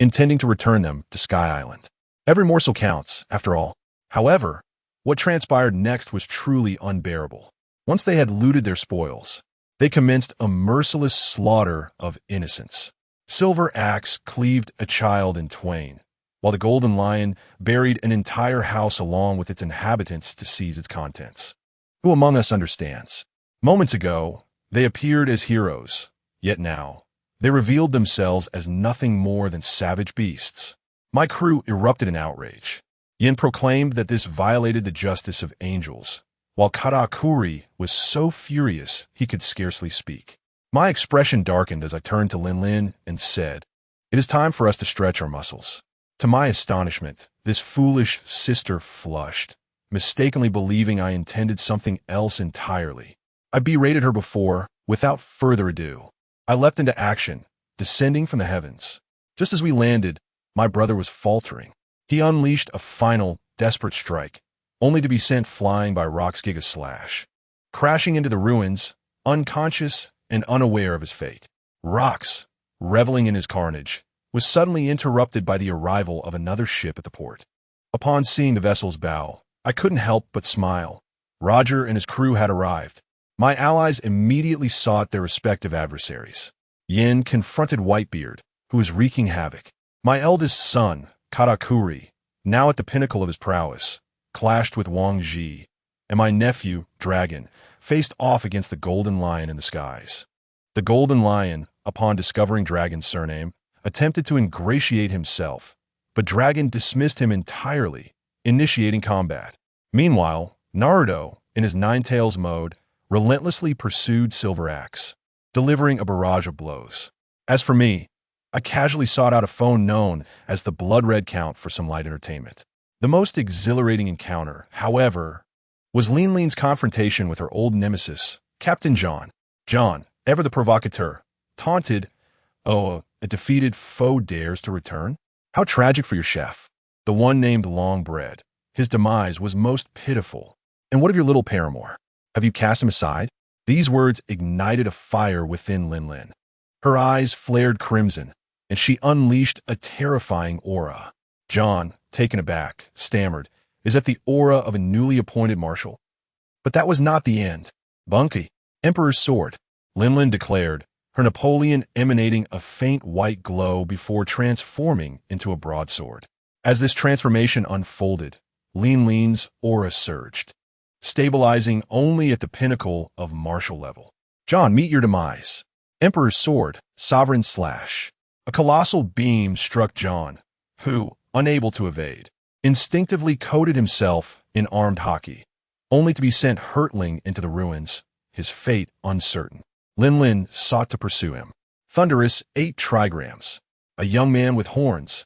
Speaker 1: intending to return them to Sky Island. Every morsel counts, after all. However, what transpired next was truly unbearable. Once they had looted their spoils, they commenced a merciless slaughter of innocents. Silver Axe cleaved a child in twain, while the Golden Lion buried an entire house along with its inhabitants to seize its contents. Who among us understands? Moments ago, they appeared as heroes, yet now, they revealed themselves as nothing more than savage beasts. My crew erupted in outrage. Yin proclaimed that this violated the justice of angels, while Katakuri was so furious he could scarcely speak. My expression darkened as I turned to Lin and said, "It is time for us to stretch our muscles." To my astonishment, this foolish sister flushed, mistakenly believing I intended something else entirely. I berated her before, without further ado. I leapt into action, descending from the heavens. Just as we landed, my brother was faltering. He unleashed a final, desperate strike, only to be sent flying by Rock's Giga Slash, crashing into the ruins, unconscious and unaware of his fate. Rocks, reveling in his carnage, was suddenly interrupted by the arrival of another ship at the port. Upon seeing the vessel's bow, I couldn't help but smile. Roger and his crew had arrived. My allies immediately sought their respective adversaries. Yin confronted Whitebeard, who was wreaking havoc. My eldest son, Katakuri, now at the pinnacle of his prowess, clashed with Wang Ji, and my nephew, Dragon, faced off against the Golden Lion in the skies. The Golden Lion, upon discovering Dragon's surname, attempted to ingratiate himself, but Dragon dismissed him entirely, initiating combat. Meanwhile, Naruto, in his Nine-Tails mode, relentlessly pursued Silver Axe, delivering a barrage of blows. As for me, I casually sought out a phone known as the Blood Red Count for some light entertainment. The most exhilarating encounter, however, was Lingling's confrontation with her old nemesis, Captain John. John, ever the provocateur, taunted, "Oh, a defeated foe dares to return? How tragic for your chef." The one named Longbread. His demise was most pitiful. "And what of your little paramour? Have you cast him aside?" These words ignited a fire within Linlin. Her eyes flared crimson, and she unleashed a terrifying aura. John, taken aback, stammered, "Is that the aura of a newly appointed marshal?" But that was not the end. "Bunky, Emperor's sword," Linlin declared, her Napoleon emanating a faint white glow before transforming into a broadsword. As this transformation unfolded, Linling's aura surged, stabilizing only at the pinnacle of martial level. "John, meet your demise." Emperor's sword, sovereign slash. A colossal beam struck John, who, unable to evade, instinctively coated himself in armed hockey, only to be sent hurtling into the ruins, his fate uncertain. Linlin sought to pursue him. Thunderous 8 trigrams, a young man with horns,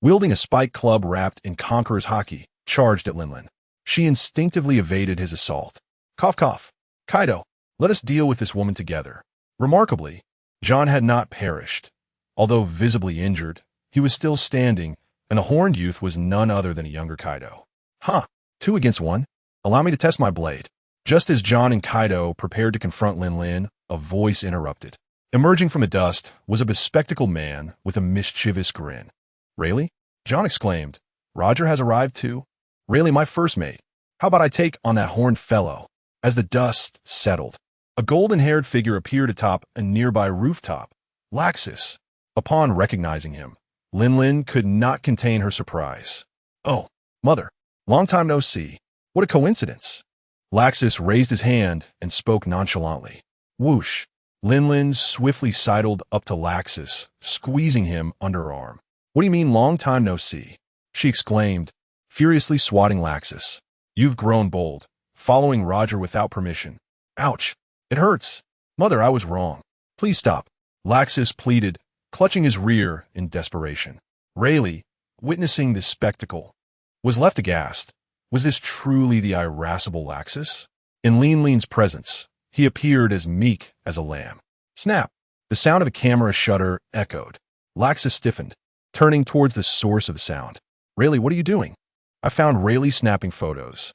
Speaker 1: wielding a spike club wrapped in conqueror's hockey, charged at Linlin. She instinctively evaded his assault. "Cough, cough. Kaido, let us deal with this woman together." Remarkably, John had not perished. Although visibly injured, he was still standing, and the horned youth was none other than a younger Kaido. "Huh, 2 against 1. Allow me to test my blade." Just as John and Kaido prepared to confront Linlin, a voice interrupted. Emerging from the dust was a bespectacled man with a mischievous grin. "Rayleigh?" John exclaimed. "Roger has arrived too?" "Rayleigh, my first mate. How about I take on that horned fellow?" As the dust settled, a golden-haired figure appeared atop a nearby rooftop. Laxus. Upon recognizing him, Linlin could not contain her surprise. "Oh, mother, long time no see. What a coincidence." Laxus raised his hand and spoke nonchalantly. Whoosh. Linlin swiftly sidled up to Laxus, squeezing him under her arm. "What do you mean, long time no see?" she exclaimed, furiously swatting Laxus. "You've grown bold, following Roger without permission." "Ouch. It hurts. Mother, I was wrong. Please stop." Laxus pleaded, clutching his rear in desperation. Rayleigh, witnessing this spectacle, was left aghast. Was this truly the irascible Laxus? In Linling's presence, he appeared as meek as a lamb. Snap! The sound of a camera shutter echoed. Laxus stiffened, turning towards the source of the sound. "Rayleigh, what are you doing?" I found Rayleigh snapping photos.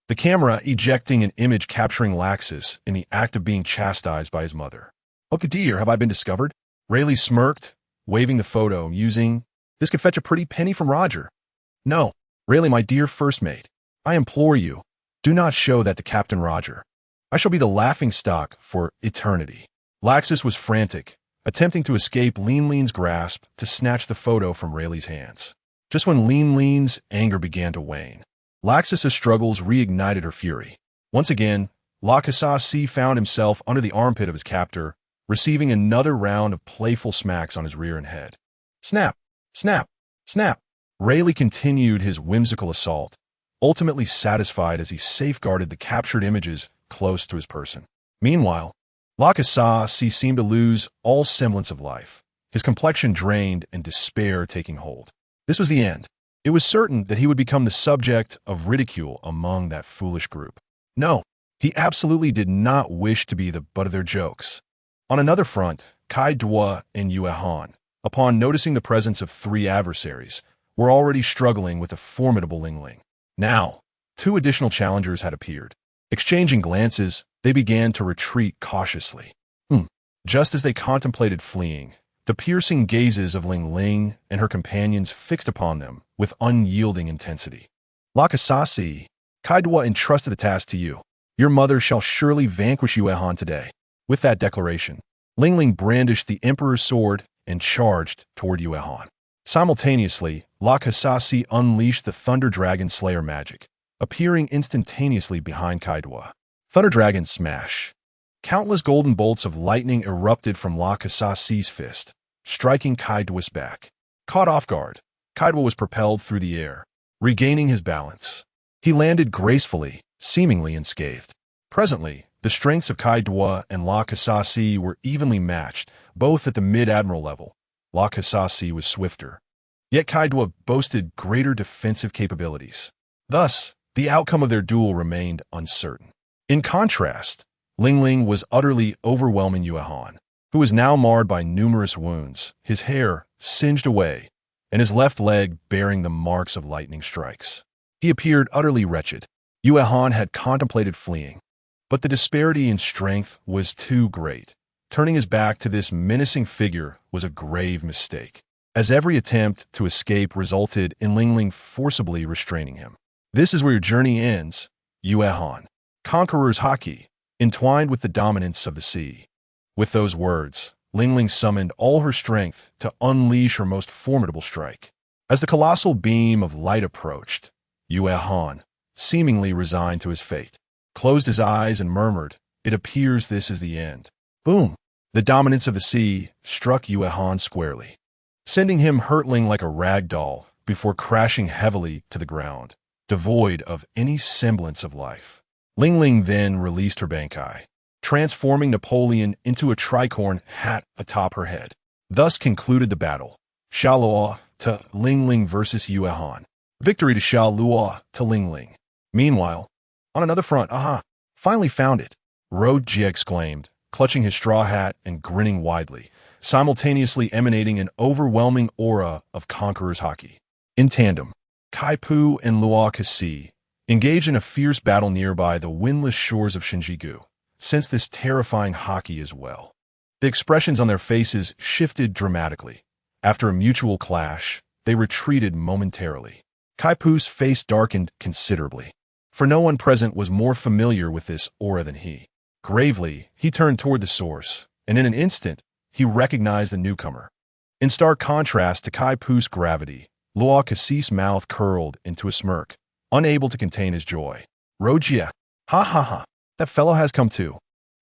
Speaker 1: The camera ejecting an image capturing Laxus in the act of being chastised by his mother. "Oh dear, have I been discovered?" Rayleigh smirked, waving the photo, musing, "This could fetch a pretty penny from Roger." "No, Rayleigh, my dear first mate, I implore you, do not show that to Captain Roger. I shall be the laughingstock for eternity." Laxus was frantic, attempting to escape Linling's grasp to snatch the photo from Rayleigh's hands. Just when Linling's anger began to wane, Laxus's struggles reignited her fury. Once again, Lakasasi found himself under the armpit of his captor, receiving another round of playful smacks on his rear and head. Snap! Snap! Snap! Rayleigh continued his whimsical assault, ultimately satisfied as he safeguarded the captured images close to his person. Meanwhile, Lakasasi seemed to lose all semblance of life, his complexion drained and despair taking hold. This was the end. It was certain that he would become the subject of ridicule among that foolish group. No, he absolutely did not wish to be the butt of their jokes. On another front, Kaido and Yuehan, upon noticing the presence of 3 adversaries, were already struggling with a formidable Lingling. Now, 2 additional challengers had appeared. Exchanging glances, they began to retreat cautiously. Just as they contemplated fleeing, the piercing gazes of Lingling and her companions fixed upon them with unyielding intensity. Lakasasi, Kaido entrusted the task to you. Your mother shall surely vanquish Yuehan today. With that declaration, Lingling brandished the Emperor's sword and charged toward Yuehan. Simultaneously, Lakasasi unleashed the Thunder Dragon Slayer magic, appearing instantaneously behind Kaido. Thunder Dragon Smash. Countless golden bolts of lightning erupted from Lakasasi's fist, striking Kaido's back. Caught off guard, Kaido was propelled through the air, regaining his balance. He landed gracefully, seemingly unscathed. Presently, the strengths of Kaido and Lakasasi were evenly matched, both at the mid-admiral level. Lakasasi was swifter, yet Kaido boasted greater defensive capabilities. Thus, The outcome of their duel remained uncertain. In contrast, Lingling was utterly overwhelming Yuehan, who was now marred by numerous wounds, his hair singed away, and his left leg bearing the marks of lightning strikes. He appeared utterly wretched. Yuehan had contemplated fleeing, but the disparity in strength was too great. Turning his back to this menacing figure was a grave mistake, as every attempt to escape resulted in Lingling forcibly restraining him. This is where your journey ends, Yuehan. Conqueror's haki, entwined with the dominance of the sea. With those words, Lingling summoned all her strength to unleash her most formidable strike. As the colossal beam of light approached, Yuehan, seemingly resigned to his fate, closed his eyes and murmured, "It appears this is the end." Boom! The dominance of the sea struck Yuehan squarely, sending him hurtling like a rag doll before crashing heavily to the ground, devoid of any semblance of life. Lingling then released her bankai, transforming Napoleon into a tricorn hat atop her head. Thus concluded the battle. Sha Luo to Lingling versus Yuehan. Victory to Sha Luo to Lingling. Meanwhile, on another front, finally found it, Roji exclaimed, clutching his straw hat and grinning widely, simultaneously emanating an overwhelming aura of Conqueror's haki. In tandem, Skypiea and Luo Kasi engaged in a fierce battle nearby the windless shores of Shinjuku, sensed this terrifying haki as well. The expressions on their faces shifted dramatically. After a mutual clash, they retreated momentarily. Skypiea's face darkened considerably, for no one present was more familiar with this aura than he. Gravely, he turned toward the source, and in an instant, he recognized the newcomer. In stark contrast to Skypiea's gravity, Luo Kasi's mouth curled into a smirk, unable to contain his joy. Rojia, ha, that fellow has come too.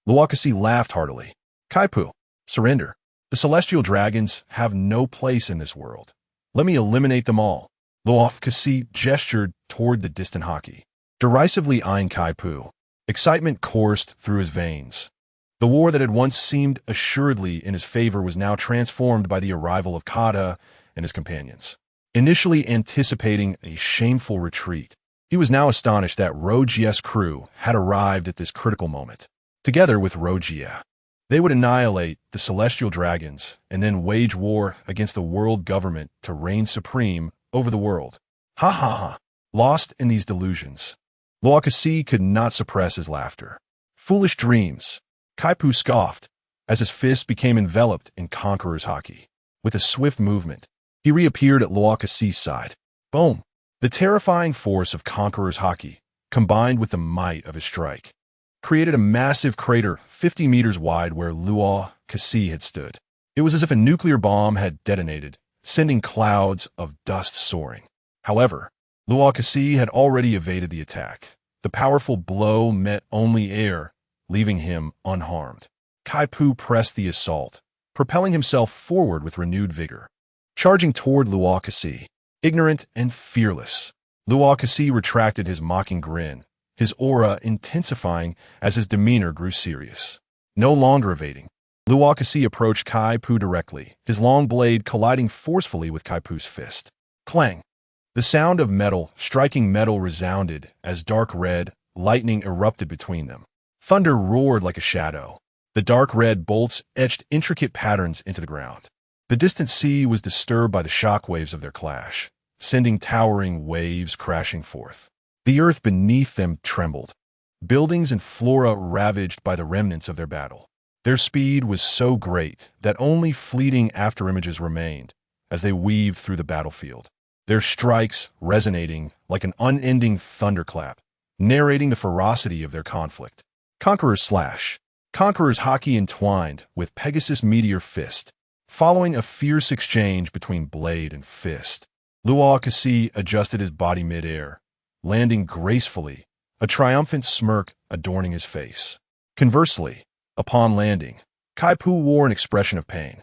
Speaker 1: Luo Kasi laughed heartily. Skypiea, surrender. The celestial dragons have no place in this world. Let me eliminate them all. Luo Kasi gestured toward the distant haki, derisively eyeing Skypiea. Excitement coursed through his veins. The war that had once seemed assuredly in his favor was now transformed by the arrival of Kata and his companions. Initially anticipating a shameful retreat, he was now astonished that Rojia's crew had arrived at this critical moment. Together with Rojia, they would annihilate the celestial dragons and then wage war against the world government to reign supreme over the world. Ha. Lost in these delusions, Luo Kasi could not suppress his laughter. Foolish dreams. Skypiea scoffed as his fist became enveloped in Conqueror's haki. With a swift movement, he reappeared at Luo Kasi's side. Boom! The terrifying force of Conqueror's haki, combined with the might of his strike, created a massive crater 50 meters wide where Luo Kasi had stood. It was as if a nuclear bomb had detonated, sending clouds of dust soaring. However, Luo Kasi had already evaded the attack. The powerful blow met only air, leaving him unharmed. Skypiea pressed the assault, propelling himself forward with renewed vigor. Charging toward Luo Kasi, ignorant and fearless, Luo Kasi retracted his mocking grin, his aura intensifying as his demeanor grew serious. No longer evading, Luo Kasi approached Skypiea directly, his long blade colliding forcefully with Skypiea's fist. Clang! The sound of metal striking metal resounded as dark red lightning erupted between them. Thunder roared like a shadow. The dark red bolts etched intricate patterns into the ground. The distant sea was disturbed by the shockwaves of their clash, sending towering waves crashing forth. The earth beneath them trembled, buildings and flora ravaged by the remnants of their battle. Their speed was so great that only fleeting afterimages remained as they weaved through the battlefield, their strikes resonating like an unending thunderclap, narrating the ferocity of their conflict. Conqueror's slash. Conqueror's haki entwined with Pegasus' meteor fist. Following a fierce exchange between blade and fist, Luo Kasi adjusted his body mid-air, landing gracefully, a triumphant smirk adorning his face. Conversely, upon landing, Skypiea wore an expression of pain,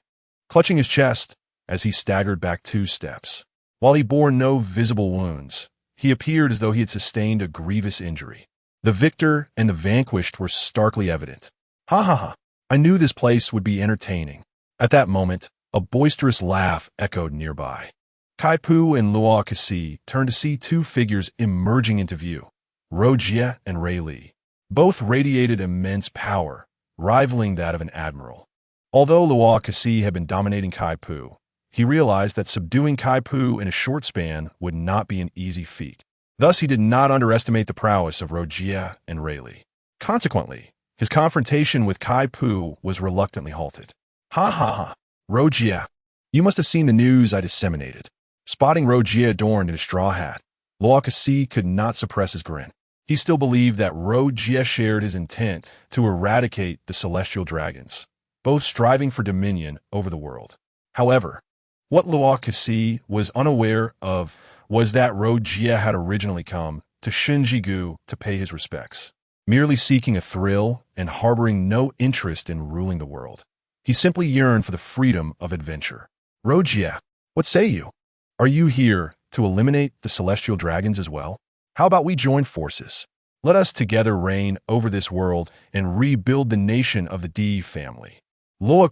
Speaker 1: clutching his chest as he staggered back 2 steps. While he bore no visible wounds, he appeared as though he had sustained a grievous injury. The victor and the vanquished were starkly evident. Ha. I knew this place would be entertaining. At that moment, a boisterous laugh echoed nearby. Skypiea and Luo Kasi turned to see 2 figures emerging into view. Rojie and Rayleigh. Both radiated immense power, rivaling that of an admiral. Although Luo Kasi had been dominating Skypiea, he realized that subduing Skypiea in a short span would not be an easy feat. Thus, he did not underestimate the prowess of Rojie and Rayleigh. Consequently, his confrontation with Skypiea was reluctantly halted. Ha ha ha. Rojie, you must have seen the news I disseminated. Spotting Rojie adorned in a straw hat, Luo Kasi could not suppress his grin. He still believed that Rojie shared his intent to eradicate the celestial dragons, both striving for dominion over the world. However, what Luo Kasi was unaware of was that Rojie had originally come to Shinjuku to pay his respects, merely seeking a thrill and harboring no interest in ruling the world. He simply yearned for the freedom of adventure. Rojie, what say you? Are you here to eliminate the celestial dragons as well? How about we join forces? Let us together reign over this world and rebuild the nation of the D family. Luo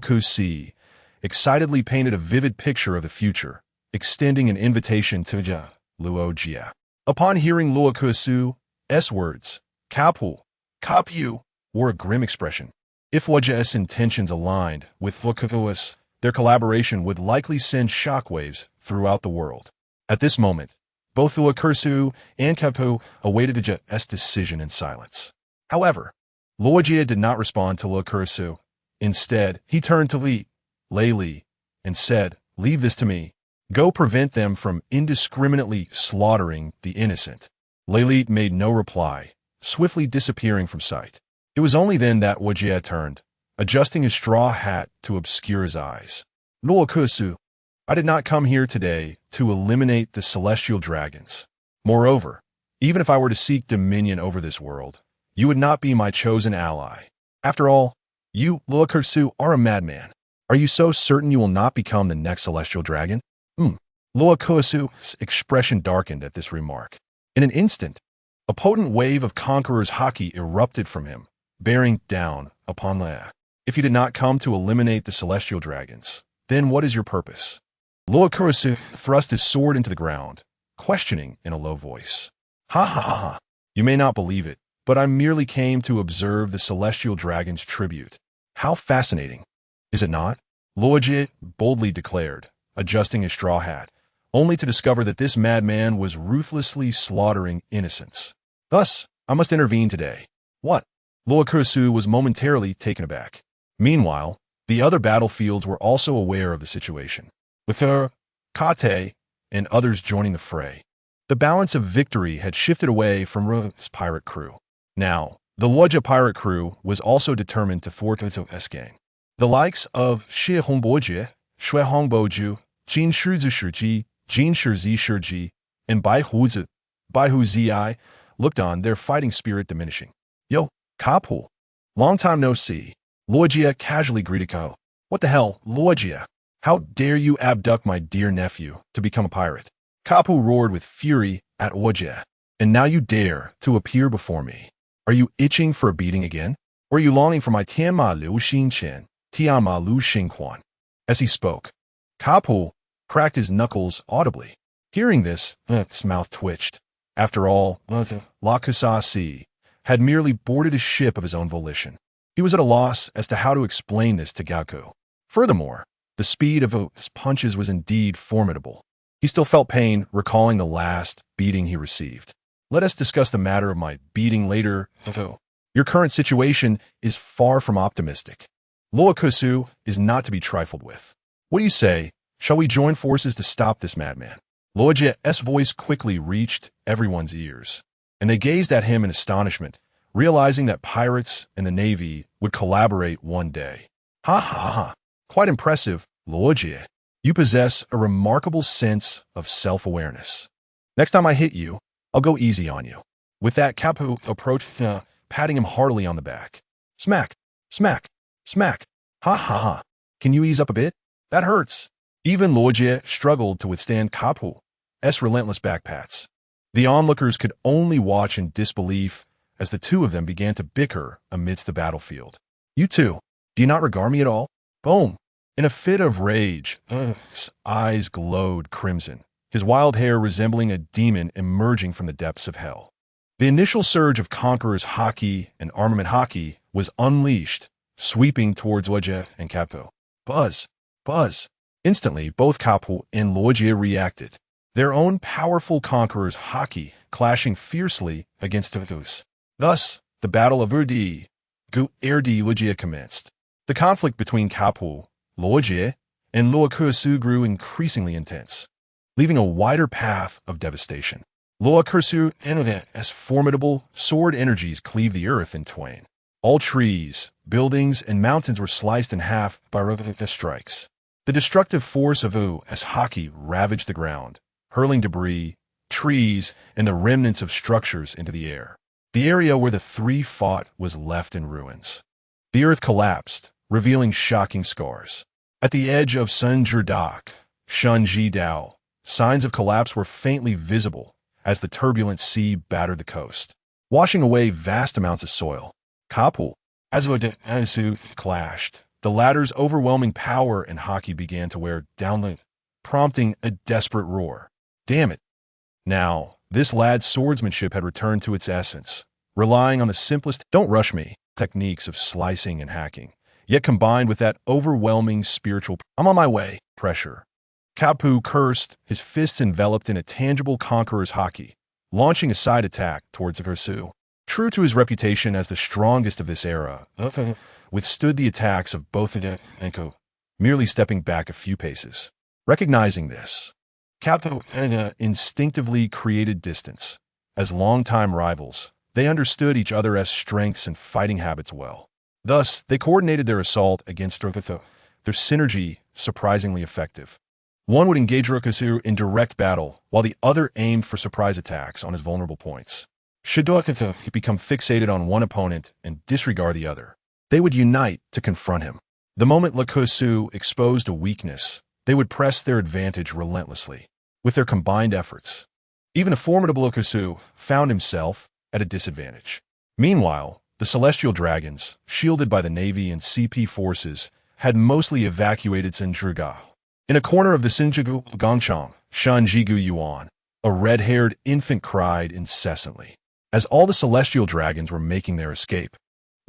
Speaker 1: Kasi excitedly painted a vivid picture of the future, extending an invitation to Luo Jie. Upon hearing Luo Kasu's words, Kapu wore a grim expression. If Wajie's intentions aligned with Luo Kasu's, their collaboration would likely send shockwaves throughout the world. At this moment, both Luo Kasu and Kapu awaited Wajie's decision in silence. However, Luo Jie did not respond to Luo Kasu. Instead, he turned to Rayleigh and said, "Leave this to me. Go prevent them from indiscriminately slaughtering the innocent." Rayleigh made no reply, swiftly disappearing from sight. It was only then that Wajie turned, adjusting his straw hat to obscure his eyes. Luo Kasu, I did not come here today to eliminate the celestial dragons. Moreover, even if I were to seek dominion over this world, you would not be my chosen ally. After all, you, Luo Kasu, are a madman. Are you so certain you will not become the next celestial dragon? Luo Kasu's expression darkened at this remark. In an instant, a potent wave of conqueror's haki erupted from him, bearing down upon Leia. If you did not come to eliminate the celestial dragons, then what is your purpose? Luo Kasu thrust his sword into the ground, questioning in a low voice. Ha ha ha ha. You may not believe it, but I merely came to observe the celestial dragon's tribute. How fascinating, is it not? Luo Jie boldly declared, adjusting his straw hat, only to discover that this madman was ruthlessly slaughtering innocents. Thus, I must intervene today. What? Luo Kasu was momentarily taken aback. Meanwhile, the other battlefields were also aware of the situation, with her, Kate, and others joining the fray. The balance of victory had shifted away from Ru's pirate crew. Now, the Luoja pirate crew was also determined to thwart Usopp's gang. The likes of Shi Hongboji, Shui Hongboju, Jin Shizishiji, Jin Shizishiji, and Bai Hu Zi looked on, their fighting spirit diminishing. Yo, Kapu. Long time no see. Luo Jie casually greeted Ko. What the hell, Luo Jie? How dare you abduct my dear nephew to become a pirate? Kapu roared with fury at Luo Jie. And now you dare to appear before me. Are you itching for a beating again? Or are you longing for my Tianma Liu Xingqian, Tianma Lu Xingquan? As he spoke, Kapu cracked his knuckles audibly. Hearing this, his mouth twitched. After all, Lakusasi had merely boarded his ship of his own volition. He was at a loss as to how to explain this to Gaku. Furthermore, the speed of his punches was indeed formidable. He still felt pain recalling the last beating he received. Let us discuss the matter of my beating later. Your current situation is far from optimistic. Luo Kasu is not to be trifled with. What do you say? Shall we join forces to stop this madman? Luo Jie's voice quickly reached everyone's ears, and they gazed at him in astonishment, realizing that pirates and the Navy would collaborate one day. Ha ha ha. Quite impressive, Luo Jie. You possess a remarkable sense of self-awareness. Next time I hit you, I'll go easy on you. With that, Kapu approached, patting him heartily on the back. Smack, smack, smack. Ha ha ha. Can you ease up a bit? That hurts. Even Luo Jie struggled to withstand Kapu's relentless backpats. The onlookers could only watch in disbelief as the two of them began to bicker amidst the battlefield. You two, do you not regard me at all? Boom. In a fit of rage, his eyes glowed crimson, his wild hair resembling a demon emerging from the depths of hell. The initial surge of Conqueror's haki and armament haki was unleashed, sweeping towards Luojie and Capo. Buzz! Buzz! Instantly, both Capo and Luojie reacted, their own powerful Conqueror's haki clashing fiercely against Tokus. Thus, the Battle of Erdi Luojie commenced. The conflict between Capo, Luojie, and Luokursu grew increasingly intense, leaving a wider path of devastation. Luokursu and as formidable sword energies cleave the earth in twain. All trees, buildings, and mountains were sliced in half by Rovaka strikes. The destructive force of as haki ravaged the ground, hurling debris, trees, and the remnants of structures into the air. The area where the three fought was left in ruins. The earth collapsed, revealing shocking scars. At the edge of Sunjurdak, Shunji Dao, signs of collapse were faintly visible as the turbulent sea battered the coast, washing away vast amounts of soil. Kapu, Azuo and Su clashed. The latter's overwhelming power and haki began to wear down, prompting a desperate roar. Damn it. Now, this lad's swordsmanship had returned to its essence, relying on the simplest "don't rush me" techniques of slicing and hacking, yet combined with that overwhelming spiritual "I'm on my way" pressure. Kapu cursed, his fists enveloped in a tangible Conqueror's haki, launching a side attack towards Kursu. True to his reputation as the strongest of this era, withstood the attacks of both and Ko, merely stepping back a few paces. Recognizing this, Kapu instinctively created distance. As longtime rivals, they understood each other's strengths and fighting habits well. Thus, they coordinated their assault against Rokuto, their synergy surprisingly effective. One would engage Rokusu in direct battle, while the other aimed for surprise attacks on his vulnerable points. Should Rokuto become fixated on one opponent and disregard the other, they would unite to confront him. The moment Rokusu exposed a weakness, they would press their advantage relentlessly. With their combined efforts, even a formidable Rokusu found himself at a disadvantage. Meanwhile, the Celestial Dragons, shielded by the Navy and CP forces, had mostly evacuated Senjuga. In a corner of the Senjugu Gongchang, Shanjigu Yuan, a red-haired infant cried incessantly. As all the Celestial Dragons were making their escape,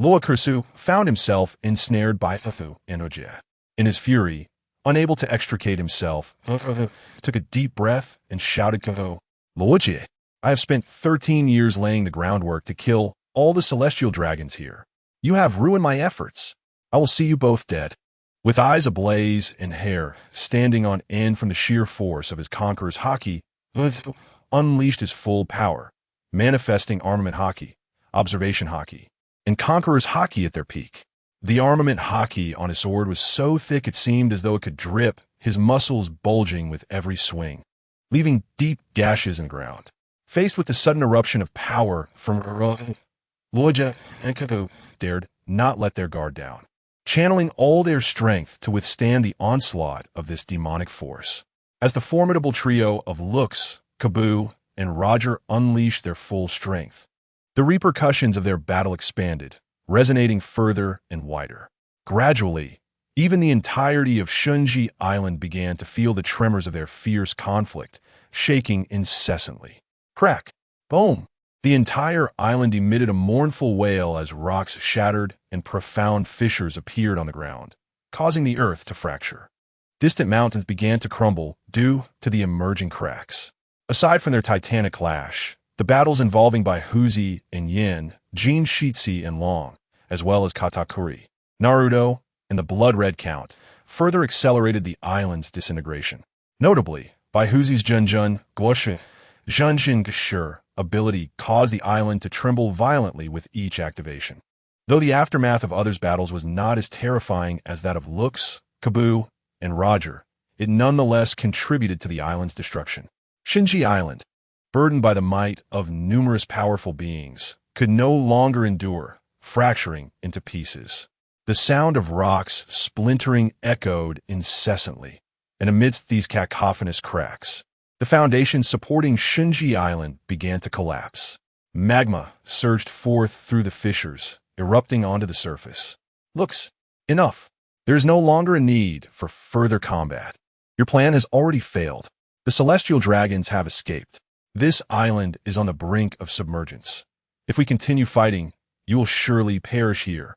Speaker 1: Luokursu found himself ensnared by Ufu and Ojie. In his fury, unable to extricate himself, took a deep breath and shouted, "Luojie, I have spent 13 years laying the groundwork to kill all the Celestial Dragons here. You have ruined my efforts. I will see you both dead." With eyes ablaze and hair standing on end from the sheer force of his Conqueror's haki, unleashed his full power, manifesting armament haki, observation haki, and Conqueror's haki at their peak. The armament haki on his sword was so thick it seemed as though it could drip, his muscles bulging with every swing, leaving deep gashes in the ground. Faced with the sudden eruption of power from Luojie and Kaku dared not let their guard down, channeling all their strength to withstand the onslaught of this demonic force. As the formidable trio of Lux, Kabu, and Roger unleashed their full strength, the repercussions of their battle expanded, resonating further and wider. Gradually, even the entirety of Shunji Island began to feel the tremors of their fierce conflict, shaking incessantly. Crack! Boom! The entire island emitted a mournful wail as rocks shattered and profound fissures appeared on the ground, causing the earth to fracture. Distant mountains began to crumble due to the emerging cracks. Aside from their titanic clash, the battles involving Baihuzi and Yin, Jin Shitsi and Long, as well as Katakuri, Naruto, and the Blood Red Count, further accelerated the island's disintegration. Notably, Baihuzi's Junjun Guoshe, Junjin Gashur ability caused the island to tremble violently with each activation. Though the aftermath of others' battles was not as terrifying as that of Lux, Kabu, and Roger, it nonetheless contributed to the island's destruction. Shinji Island, burdened by the might of numerous powerful beings, could no longer endure, fracturing into pieces. The sound of rocks splintering echoed incessantly, and amidst these cacophonous cracks, the foundations supporting Shinji Island began to collapse. Magma surged forth through the fissures, erupting onto the surface. Lux, enough. There is no longer a need for further combat. Your plan has already failed. The celestial dragons have escaped. This island is on the brink of submergence. If we continue fighting, you will surely perish here.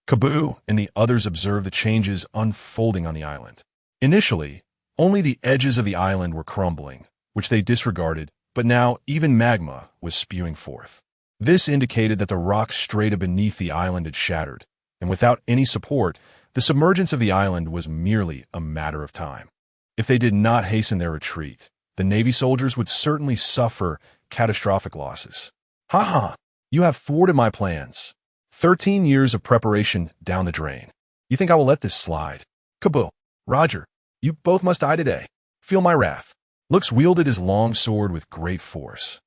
Speaker 1: Kaboo and the others observed the changes unfolding on the island. Initially, only the edges of the island were crumbling, which they disregarded, but now even magma was spewing forth. This indicated that the rock strata beneath the island had shattered, and without any support, the submergence of the island was merely a matter of time. If they did not hasten their retreat, the Navy soldiers would certainly suffer catastrophic losses. Ha! You have thwarted my plans. 13 years of preparation down the drain. You think I will let this slide? Kaboo! Roger, you both must die today. Feel my wrath. Lux wielded his long sword with great force,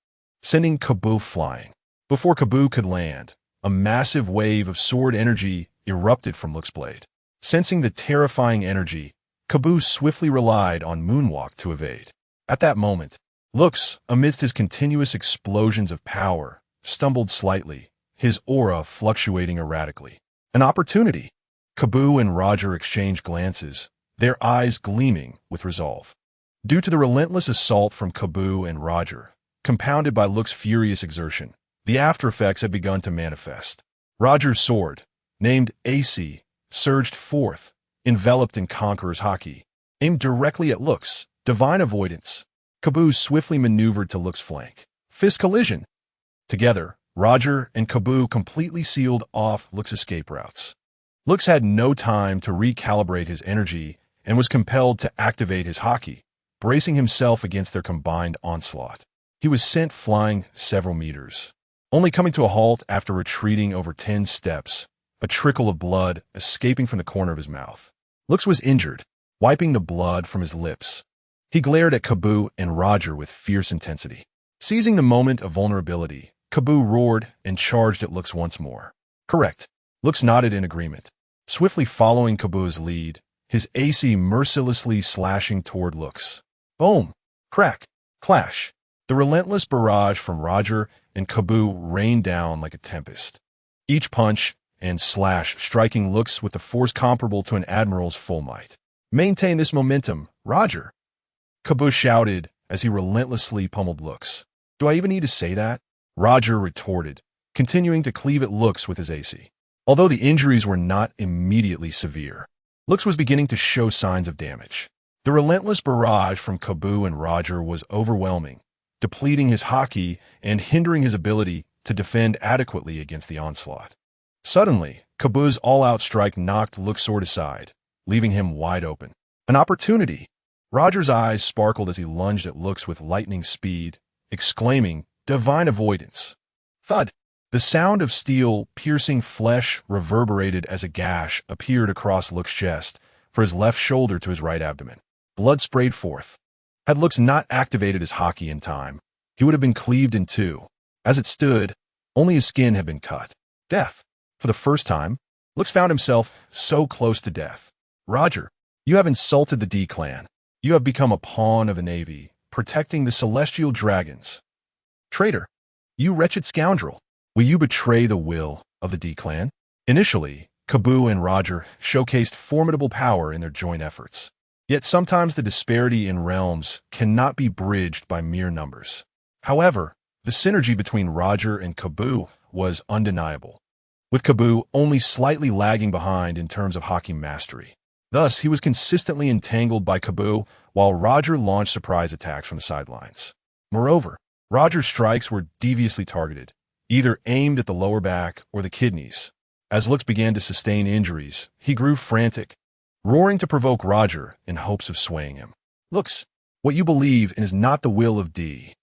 Speaker 1: sending Kaboo flying. Before Kaboo could land, a massive wave of sword energy erupted from Lux's blade. Sensing the terrifying energy, Kaboo swiftly relied on Moonwalk to evade. At that moment, Lux, amidst his continuous explosions of power, stumbled slightly, his aura fluctuating erratically. An opportunity. Kaboo and Roger exchanged glances, their eyes gleaming with resolve. Due to the relentless assault from Kaboo and Roger, compounded by Lux's furious exertion, the aftereffects had begun to manifest. Roger's sword, named AC, surged forth, enveloped in Conqueror's haki, aimed directly at Lux. Divine avoidance. Kaboo swiftly maneuvered to Lux's flank. Fist collision. Together, Roger and Kaboo completely sealed off Lux's escape routes. Lux had no time to recalibrate his energy and was compelled to activate his haki, bracing himself against their combined onslaught. He was sent flying several meters, only coming to a halt after retreating over 10 steps, a trickle of blood escaping from the corner of his mouth. Lux was injured, wiping the blood from his lips. He glared at Kaboo and Roger with fierce intensity. Seizing the moment of vulnerability, Kaboo roared and charged at Lux once more. Correct. Lux nodded in agreement, swiftly following Kaboo's lead, his AC mercilessly slashing toward Lux. Boom! Crack! Clash! The relentless barrage from Roger and Kaboo rained down like a tempest. Each punch and slash striking Lux with a force comparable to an admiral's full might. Maintain this momentum, Roger! Kaboo shouted as he relentlessly pummeled Lux. Do I even need to say that? Roger retorted, continuing to cleave at Lux with his AC. Although the injuries were not immediately severe, Lux was beginning to show signs of damage. The relentless barrage from Kaboo and Roger was overwhelming, depleting his haki and hindering his ability to defend adequately against the onslaught. Suddenly, Kaboo's all-out strike knocked Lux's sword aside, leaving him wide open. An opportunity! Roger's eyes sparkled as he lunged at Lux with lightning speed, exclaiming, "Divine avoidance!" Thud! The sound of steel piercing flesh reverberated as a gash appeared across Lux's chest, from his left shoulder to his right abdomen. Blood sprayed forth. Had Lux not activated his haki in time, he would have been cleaved in two. As it stood, only his skin had been cut. Death. For the first time, Lux found himself so close to death. Roger, you have insulted the D-Clan. You have become a pawn of the Navy, protecting the celestial dragons. Traitor, you wretched scoundrel, will you betray the will of the D-Clan? Initially, Kaboo and Roger showcased formidable power in their joint efforts. Yet sometimes the disparity in realms cannot be bridged by mere numbers. However, the synergy between Roger and Kaboo was undeniable, with Kaboo only slightly lagging behind in terms of haki mastery. Thus, he was consistently entangled by Kaboo, while Roger launched surprise attacks from the sidelines. Moreover, Roger's strikes were deviously targeted, either aimed at the lower back or the kidneys. As Lux began to sustain injuries, he grew frantic, roaring to provoke Roger in hopes of swaying him. Lux, what you believe in is not the will of D.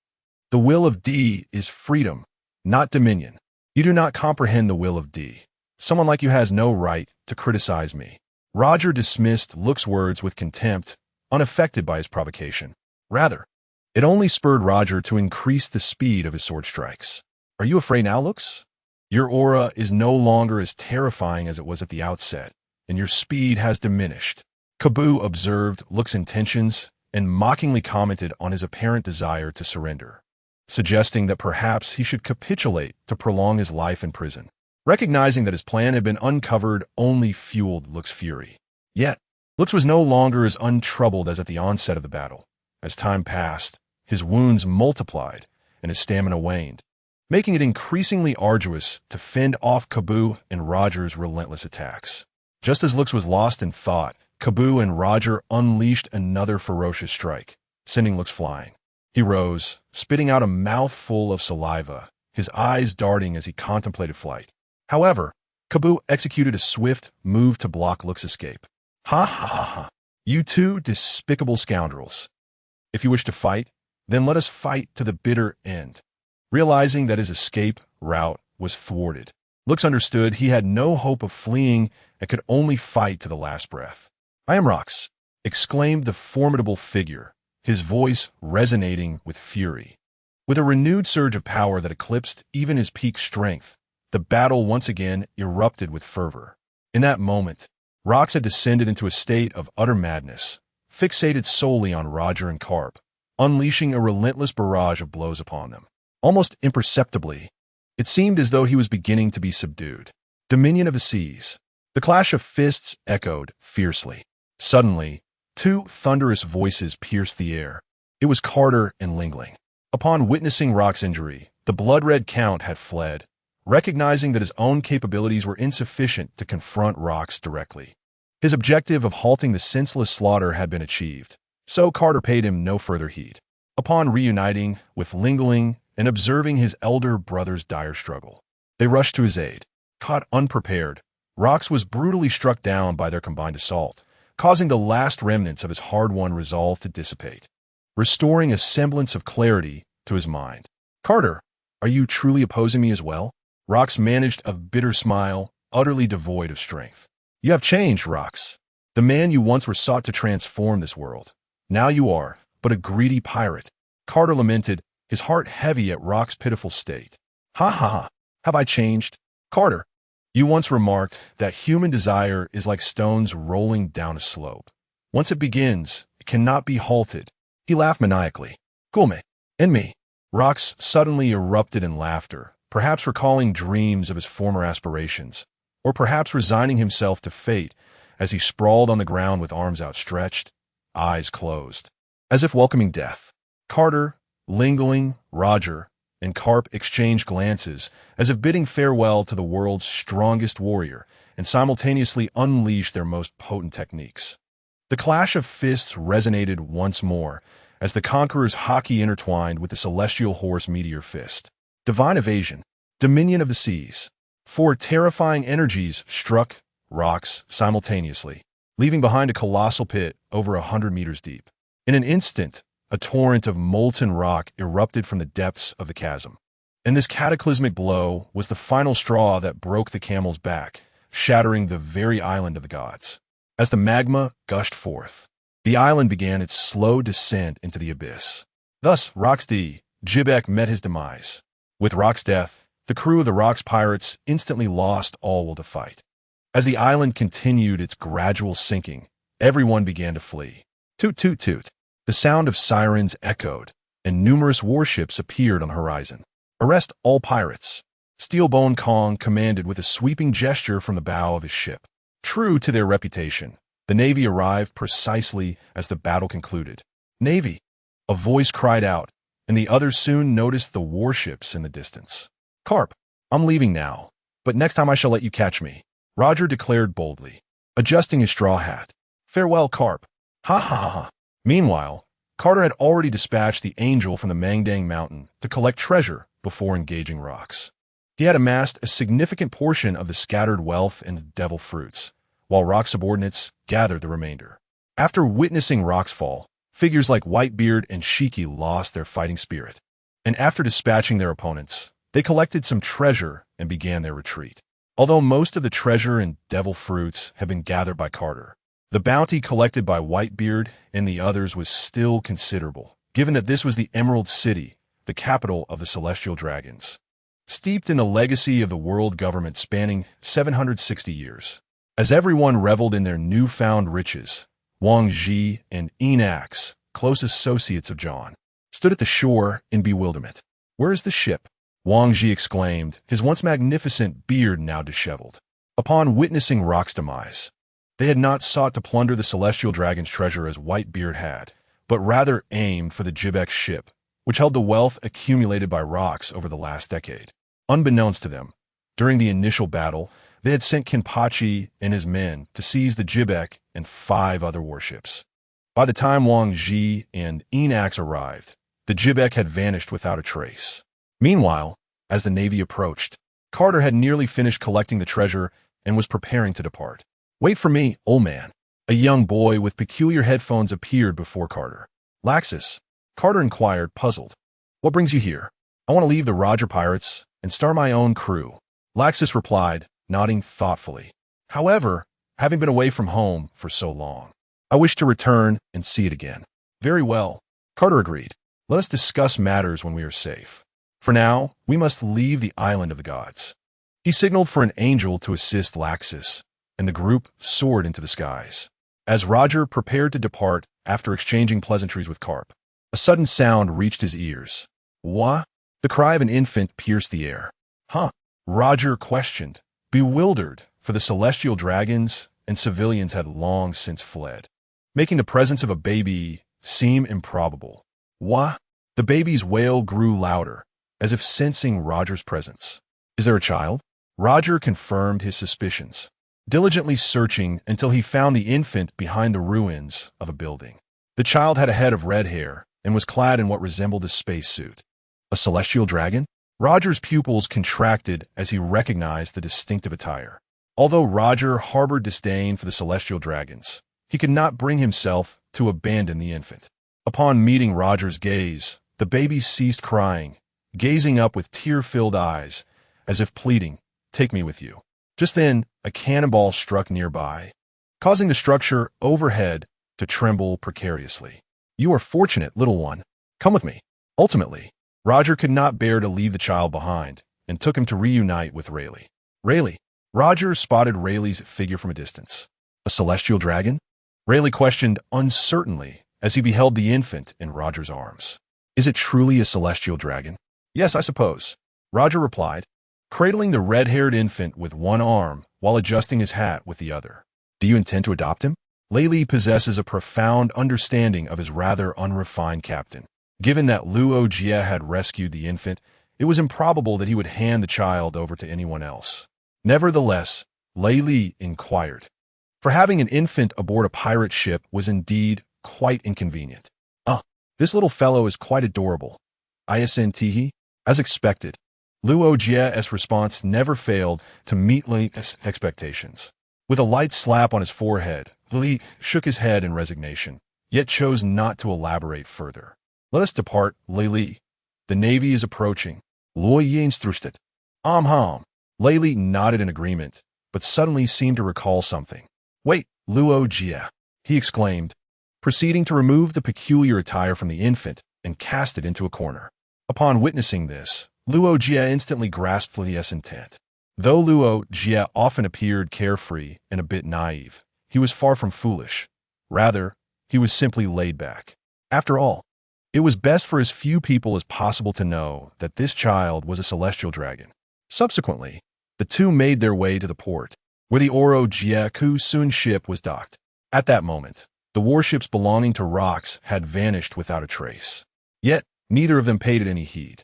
Speaker 1: The will of D is freedom, not dominion. You do not comprehend the will of D. Someone like you has no right to criticize me. Roger dismissed Lux's words with contempt, unaffected by his provocation. Rather, it only spurred Roger to increase the speed of his sword strikes. Are you afraid now, Lux? Your aura is no longer as terrifying as it was at the outset, and your speed has diminished. Kaboo observed Lux's intentions and mockingly commented on his apparent desire to surrender, suggesting that perhaps he should capitulate to prolong his life in prison. Recognizing that his plan had been uncovered only fueled Lux's fury. Yet, Lux was no longer as untroubled as at the onset of the battle. As time passed, his wounds multiplied and his stamina waned, making it increasingly arduous to fend off Kabu and Roger's relentless attacks. Just as Lux was lost in thought, Kabu and Roger unleashed another ferocious strike, sending Lux flying. He rose, spitting out a mouthful of saliva, his eyes darting as he contemplated flight. However, Kabu executed a swift move to block Lux's escape. Ha ha ha ha! You two despicable scoundrels! If you wish to fight, then let us fight to the bitter end. Realizing that his escape route was thwarted, Lux understood he had no hope of fleeing and could only fight to the last breath. "I am Rox," exclaimed the formidable figure, his voice resonating with fury. With a renewed surge of power that eclipsed even his peak strength, the battle once again erupted with fervor. In that moment, Rox had descended into a state of utter madness, fixated solely on Roger and Carp, unleashing a relentless barrage of blows upon them. Almost imperceptibly, it seemed as though he was beginning to be subdued. Dominion of the seas. The clash of fists echoed fiercely. Suddenly, two thunderous voices pierced the air. It was Carter and Lingling. Upon witnessing Rock's injury, the blood-red Count had fled, recognizing that his own capabilities were insufficient to confront Rox directly. His objective of halting the senseless slaughter had been achieved, so Carter paid him no further heed. Upon reuniting with Lingling and observing his elder brother's dire struggle, they rushed to his aid. Caught unprepared, Rox was brutally struck down by their combined assault, causing the last remnants of his hard-won resolve to dissipate, restoring a semblance of clarity to his mind. "Carter, are you truly opposing me as well?" Rox managed a bitter smile, utterly devoid of strength. "You have changed, Rox. The man you once were sought to transform this world. Now you are but a greedy pirate." Carter lamented, his heart heavy at Rox's pitiful state. "Ha ha ha. Have I changed? Carter, you once remarked that human desire is like stones rolling down a slope. Once it begins, it cannot be halted." He laughed maniacally. "Gulme, and me." Rox suddenly erupted in laughter, perhaps recalling dreams of his former aspirations, or perhaps resigning himself to fate as he sprawled on the ground with arms outstretched, eyes closed, as if welcoming death. Carter, Lingling, Roger, and Carp exchanged glances as if bidding farewell to the world's strongest warrior, and simultaneously unleashed their most potent techniques. The clash of fists resonated once more as the conqueror's hockey intertwined with the celestial horse meteor fist. Divine evasion, dominion of the seas. Four terrifying energies struck Rox simultaneously, leaving behind a colossal pit over 100 meters deep. In an instant, a torrent of molten rock erupted from the depths of the chasm. And this cataclysmic blow was the final straw that broke the camel's back, shattering the very island of the gods. As the magma gushed forth, the island began its slow descent into the abyss. Thus, Rox D. Jibek met his demise. With Rox's death, the crew of the Rox pirates instantly lost all will to fight. As the island continued its gradual sinking, everyone began to flee. Toot toot toot. The sound of sirens echoed, and numerous warships appeared on the horizon. "Arrest all pirates," Steelbone Kong commanded with a sweeping gesture from the bow of his ship. True to their reputation, the Navy arrived precisely as the battle concluded. "Navy!" a voice cried out, and the others soon noticed the warships in the distance. "Carp, I'm leaving now, but next time I shall let you catch me," Roger declared boldly, adjusting his straw hat. "Farewell, Carp." Ha ha ha ha. Meanwhile, Carter had already dispatched the Angel from the Mangdang Mountain to collect treasure before engaging Rox. He had amassed a significant portion of the scattered wealth and devil fruits, while Rox subordinates gathered the remainder. After witnessing Rox's fall, figures like Whitebeard and Shiki lost their fighting spirit, and after dispatching their opponents, they collected some treasure and began their retreat. Although most of the treasure and devil fruits had been gathered by Carter, the bounty collected by Whitebeard and the others was still considerable, given that this was the Emerald City, the capital of the Celestial Dragons, steeped in the legacy of the world government spanning 760 years. As everyone reveled in their newfound riches, Wang Ji and Enax, close associates of John, stood at the shore in bewilderment. "Where is the ship?" Wang Ji exclaimed, his once magnificent beard now disheveled. Upon witnessing Rox's demise, they had not sought to plunder the Celestial Dragon's treasure as Whitebeard had, but rather aimed for the Jibek ship, which held the wealth accumulated by rocks over the last decade. Unbeknownst to them, during the initial battle, they had sent Kenpachi and his men to seize the Jibek and 5 other warships. By the time Wang Ji and Enax arrived, the Jibek had vanished without a trace. Meanwhile, as the Navy approached, Carter had nearly finished collecting the treasure and was preparing to depart. "Wait for me, old man." A young boy with peculiar headphones appeared before Carter. "Laxus," Carter inquired, puzzled. "What brings you here?" "I want to leave the Roger pirates and start my own crew," Laxus replied, nodding thoughtfully. "However, having been away from home for so long, I wish to return and see it again." "Very well," Carter agreed. "Let us discuss matters when we are safe. For now, we must leave the island of the gods." He signaled for an angel to assist Laxus, and the group soared into the skies. As Roger prepared to depart after exchanging pleasantries with Carp, a sudden sound reached his ears. "What?" The cry of an infant pierced the air. "Huh?" Roger questioned, bewildered, for the celestial dragons and civilians had long since fled, making the presence of a baby seem improbable. "What?" The baby's wail grew louder, as if sensing Roger's presence. "Is there a child?" Roger confirmed his suspicions, diligently searching until he found the infant behind the ruins of a building. The child had a head of red hair and was clad in what resembled a spacesuit. A celestial dragon? Roger's pupils contracted as he recognized the distinctive attire. Although Roger harbored disdain for the celestial dragons, he could not bring himself to abandon the infant. Upon meeting Roger's gaze, the baby ceased crying, gazing up with tear-filled eyes, as if pleading, "Take me with you." Just then, a cannonball struck nearby, causing the structure overhead to tremble precariously. "You are fortunate, little one. Come with me." Ultimately, Roger could not bear to leave the child behind and took him to reunite with Rayleigh. "Rayleigh." Roger spotted Rayleigh's figure from a distance. "A celestial dragon?" Rayleigh questioned uncertainly as he beheld the infant in Roger's arms. "Is it truly a celestial dragon?" "Yes, I suppose," Roger replied, cradling the red-haired infant with one arm while adjusting his hat with the other. "Do you intend to adopt him?" Rayleigh possesses a profound understanding of his rather unrefined captain. Given that Luo Jie had rescued the infant, it was improbable that he would hand the child over to anyone else. Nevertheless, Rayleigh inquired, for having an infant aboard a pirate ship was indeed quite inconvenient. This little fellow is quite adorable. ISNTE? As expected, Luo Jie's response never failed to meet Lei's expectations. With a light slap on his forehead, Li shook his head in resignation, yet chose not to elaborate further. "Let us depart, Li. The Navy is approaching." Luo Yinstrustet. Li nodded in agreement, but suddenly seemed to recall something. "Wait, Luo Jie," he exclaimed, proceeding to remove the peculiar attire from the infant and cast it into a corner. Upon witnessing this, Luo Jie instantly grasped Li's intent. Though Luo Jie often appeared carefree and a bit naive, he was far from foolish. Rather, he was simply laid back. After all, it was best for as few people as possible to know that this child was a celestial dragon. Subsequently, the two made their way to the port, where the Oro Jie Ku-sun ship was docked. At that moment, the warships belonging to Rocks had vanished without a trace. Yet, neither of them paid it any heed.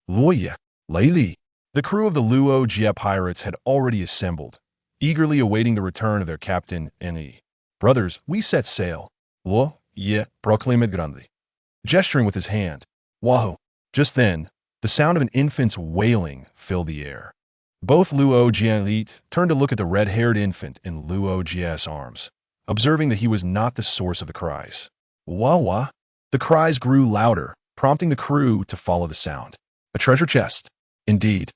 Speaker 1: Luoye, Rayleigh. The crew of the Luo Jie pirates had already assembled, eagerly awaiting the return of their captain, Entei. "Brothers, we set sail." Luo Ye proclaimed grandly, gesturing with his hand. "Wahoo!" Just then, the sound of an infant's wailing filled the air. Both Luo Jie and Li turned to look at the red-haired infant in Luo Jie's arms, observing that he was not the source of the cries. "Wah wah!" The cries grew louder, prompting the crew to follow the sound. A treasure chest. Indeed,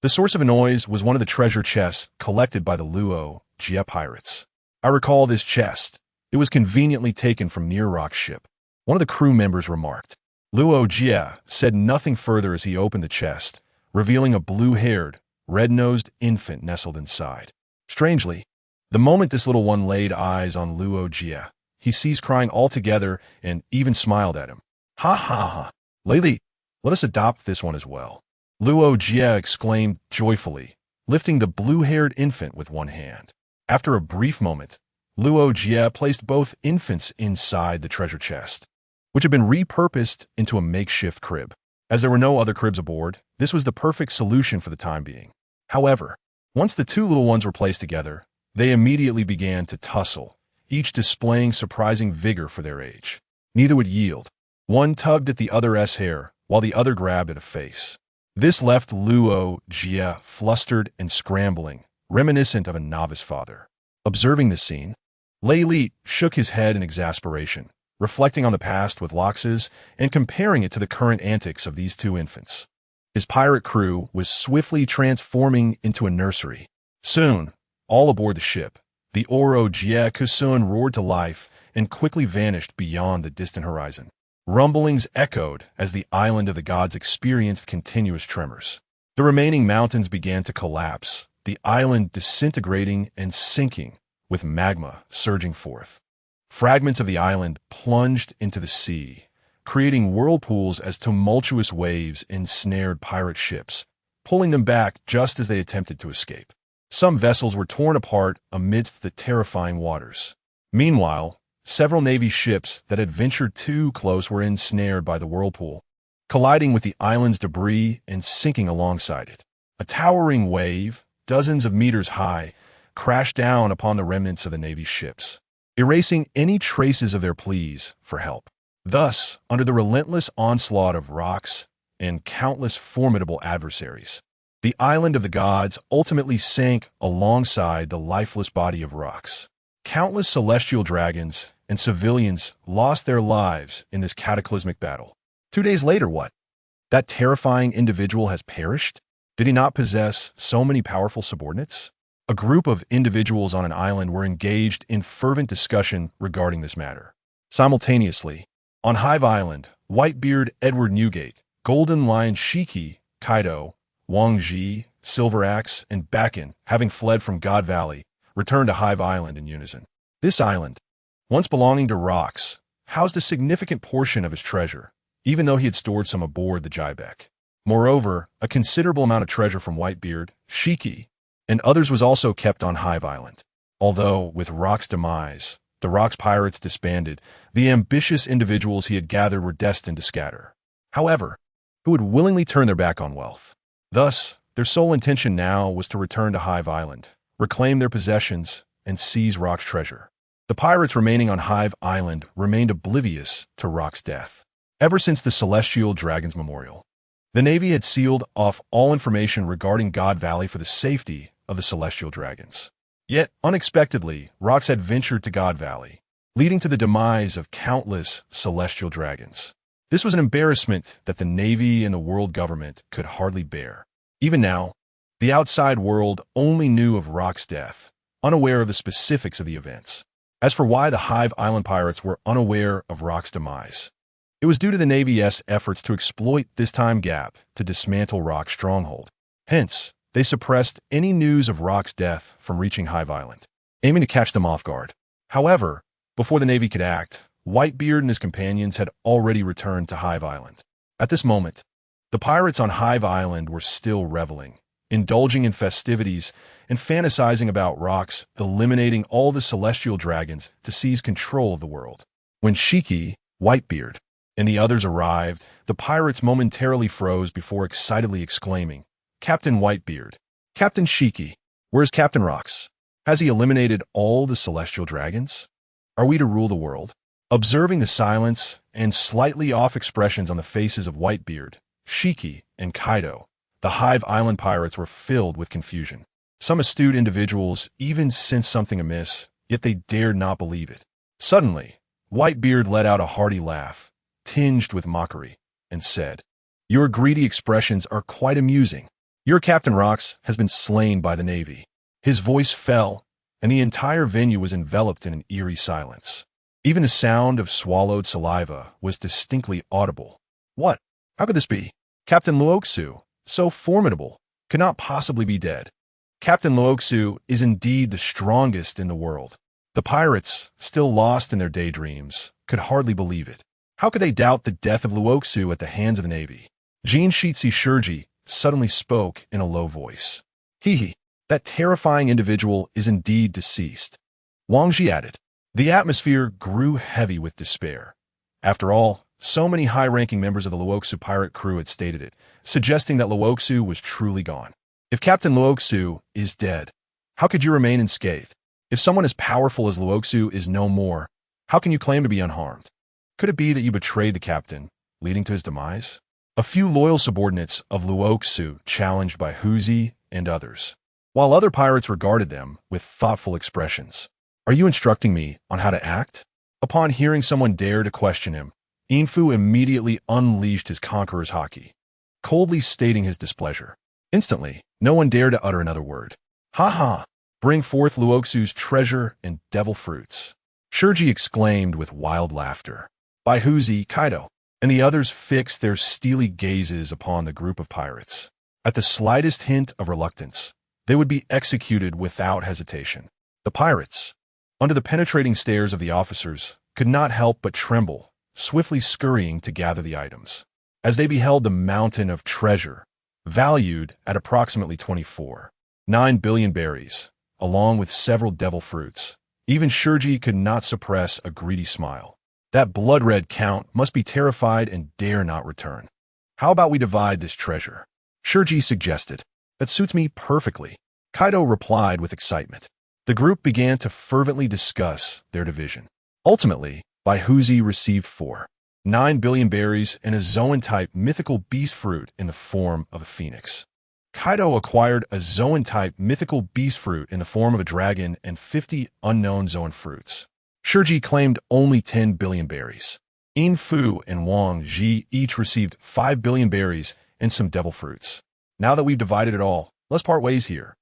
Speaker 1: the source of the noise was one of the treasure chests collected by the Luo Jie pirates. I recall this chest. It was conveniently taken from near Rock's ship. One of the crew members remarked. Luo Jie said nothing further as he opened the chest, revealing a blue-haired, red-nosed infant nestled inside. Strangely, the moment this little one laid eyes on Luo Jie, he ceased crying altogether and even smiled at him. "Ha ha ha! Rayleigh, let us adopt this one as well," Luo Jie exclaimed joyfully, lifting the blue-haired infant with one hand. After a brief moment, Luo Jie placed both infants inside the treasure chest. which had been repurposed into a makeshift crib. As there were no other cribs aboard, this was the perfect solution for the time being. However, once the two little ones were placed together, they immediately began to tussle, each displaying surprising vigor for their age. Neither would yield. One tugged at the other's hair, while the other grabbed at a face. This left Luo Jia flustered and scrambling, reminiscent of a novice father. Observing this scene, Lei Li shook his head in exasperation, reflecting on the past with Lox's and comparing it to the current antics of these two infants. His pirate crew was swiftly transforming into a nursery. Soon, all aboard the ship, the Oro Jie Kusun roared to life and quickly vanished beyond the distant horizon. Rumblings echoed as the island of the gods experienced continuous tremors. The remaining mountains began to collapse, the island disintegrating and sinking, with magma surging forth. Fragments of the island plunged into the sea, creating whirlpools as tumultuous waves ensnared pirate ships, pulling them back just as they attempted to escape. Some vessels were torn apart amidst the terrifying waters. Meanwhile, several Navy ships that had ventured too close were ensnared by the whirlpool, colliding with the island's debris and sinking alongside it. A towering wave, dozens of meters high, crashed down upon the remnants of the Navy's ships, erasing any traces of their pleas for help. Thus, under the relentless onslaught of rocks and countless formidable adversaries, the island of the gods ultimately sank alongside the lifeless body of rocks. Countless celestial dragons and civilians lost their lives in this cataclysmic battle. 2 days later, what? That terrifying individual has perished? Did he not possess so many powerful subordinates? A group of individuals on an island were engaged in fervent discussion regarding this matter. Simultaneously, on Hive Island, Whitebeard Edward Newgate, Golden Lion Shiki, Kaido, Wang Ji, Silver Axe, and Bakken, having fled from God Valley, returned to Hive Island in unison. This island, once belonging to Rocks, housed a significant portion of his treasure, even though he had stored some aboard the Jaibeck. Moreover, a considerable amount of treasure from Whitebeard, Shiki, and others was also kept on Hive Island. Although, with Rock's demise, the Rocks pirates disbanded, the ambitious individuals he had gathered were destined to scatter. However, who would willingly turn their back on wealth? Thus, their sole intention now was to return to Hive Island, reclaim their possessions, and seize Rock's treasure. The pirates remaining on Hive Island remained oblivious to Rock's death. Ever since the Celestial Dragon's Memorial, the Navy had sealed off all information regarding God Valley for the safety of the Celestial Dragons. Yet, unexpectedly, Rocks had ventured to God Valley, leading to the demise of countless Celestial Dragons. This was an embarrassment that the Navy and the world government could hardly bear. Even now, the outside world only knew of Rock's death, unaware of the specifics of the events. As for why the Hive Island pirates were unaware of Rock's demise, it was due to the Navy's efforts to exploit this time gap to dismantle Rock's stronghold. Hence, they suppressed any news of Rock's death from reaching Hive Island, aiming to catch them off guard. However, before the Navy could act, Whitebeard and his companions had already returned to Hive Island. At this moment, the pirates on Hive Island were still reveling, indulging in festivities and fantasizing about Rocks eliminating all the celestial dragons to seize control of the world. When Shiki, Whitebeard, and the others arrived, the pirates momentarily froze before excitedly exclaiming, "Captain Whitebeard! Captain Shiki! Where's Captain Rocks? Has he eliminated all the celestial dragons? Are we to rule the world?" Observing the silence and slightly off expressions on the faces of Whitebeard, Shiki, and Kaido, the Hive Island pirates were filled with confusion. Some astute individuals even sensed something amiss, yet they dared not believe it. Suddenly, Whitebeard let out a hearty laugh, tinged with mockery, and said, "Your greedy expressions are quite amusing. Your Captain Rocks has been slain by the Navy." His voice fell, and the entire venue was enveloped in an eerie silence. Even the sound of swallowed saliva was distinctly audible. What? How could this be? Captain Luoxu, so formidable, could not possibly be dead. Captain Luoxu is indeed the strongest in the world. The pirates, still lost in their daydreams, could hardly believe it. How could they doubt the death of Luoxu at the hands of the Navy? Jin Shitsi Shurji suddenly spoke in a low voice. "Hee, that terrifying individual is indeed deceased." Wang Ji added. The atmosphere grew heavy with despair. After all, so many high-ranking members of the Luoxu pirate crew had stated it, suggesting that Luoxu was truly gone. If Captain Luoxu is dead, how could you remain unscathed? If someone as powerful as Luoxu is no more, how can you claim to be unharmed? Could it be that you betrayed the captain, leading to his demise? A few loyal subordinates of Luoxu challenged by Huzi and others, while other pirates regarded them with thoughtful expressions. Are you instructing me on how to act? Upon hearing someone dare to question him, Infu immediately unleashed his conqueror's haki, coldly stating his displeasure. Instantly, no one dared to utter another word. Ha ha! Bring forth Luoxu's treasure and devil fruits. Shirji exclaimed with wild laughter. By Huzi, Kaido, and the others fixed their steely gazes upon the group of pirates. At the slightest hint of reluctance, they would be executed without hesitation. The pirates, under the penetrating stares of the officers, could not help but tremble, swiftly scurrying to gather the items. As they beheld the mountain of treasure, valued at approximately 9 billion berries, along with several devil fruits, even Shirji could not suppress a greedy smile. That blood-red count must be terrified and dare not return. How about we divide this treasure? Shirji suggested. That suits me perfectly. Kaido replied with excitement. The group began to fervently discuss their division. Ultimately, Baihuzi received 9 billion berries and a Zoan-type mythical beast fruit in the form of a phoenix. Kaido acquired a Zoan-type mythical beast fruit in the form of a dragon and 50 unknown Zoan fruits. Shirji claimed only 10 billion berries. In Fu and Wang Ji each received 5 billion berries and some devil fruits. Now that we've divided it all, let's part ways here.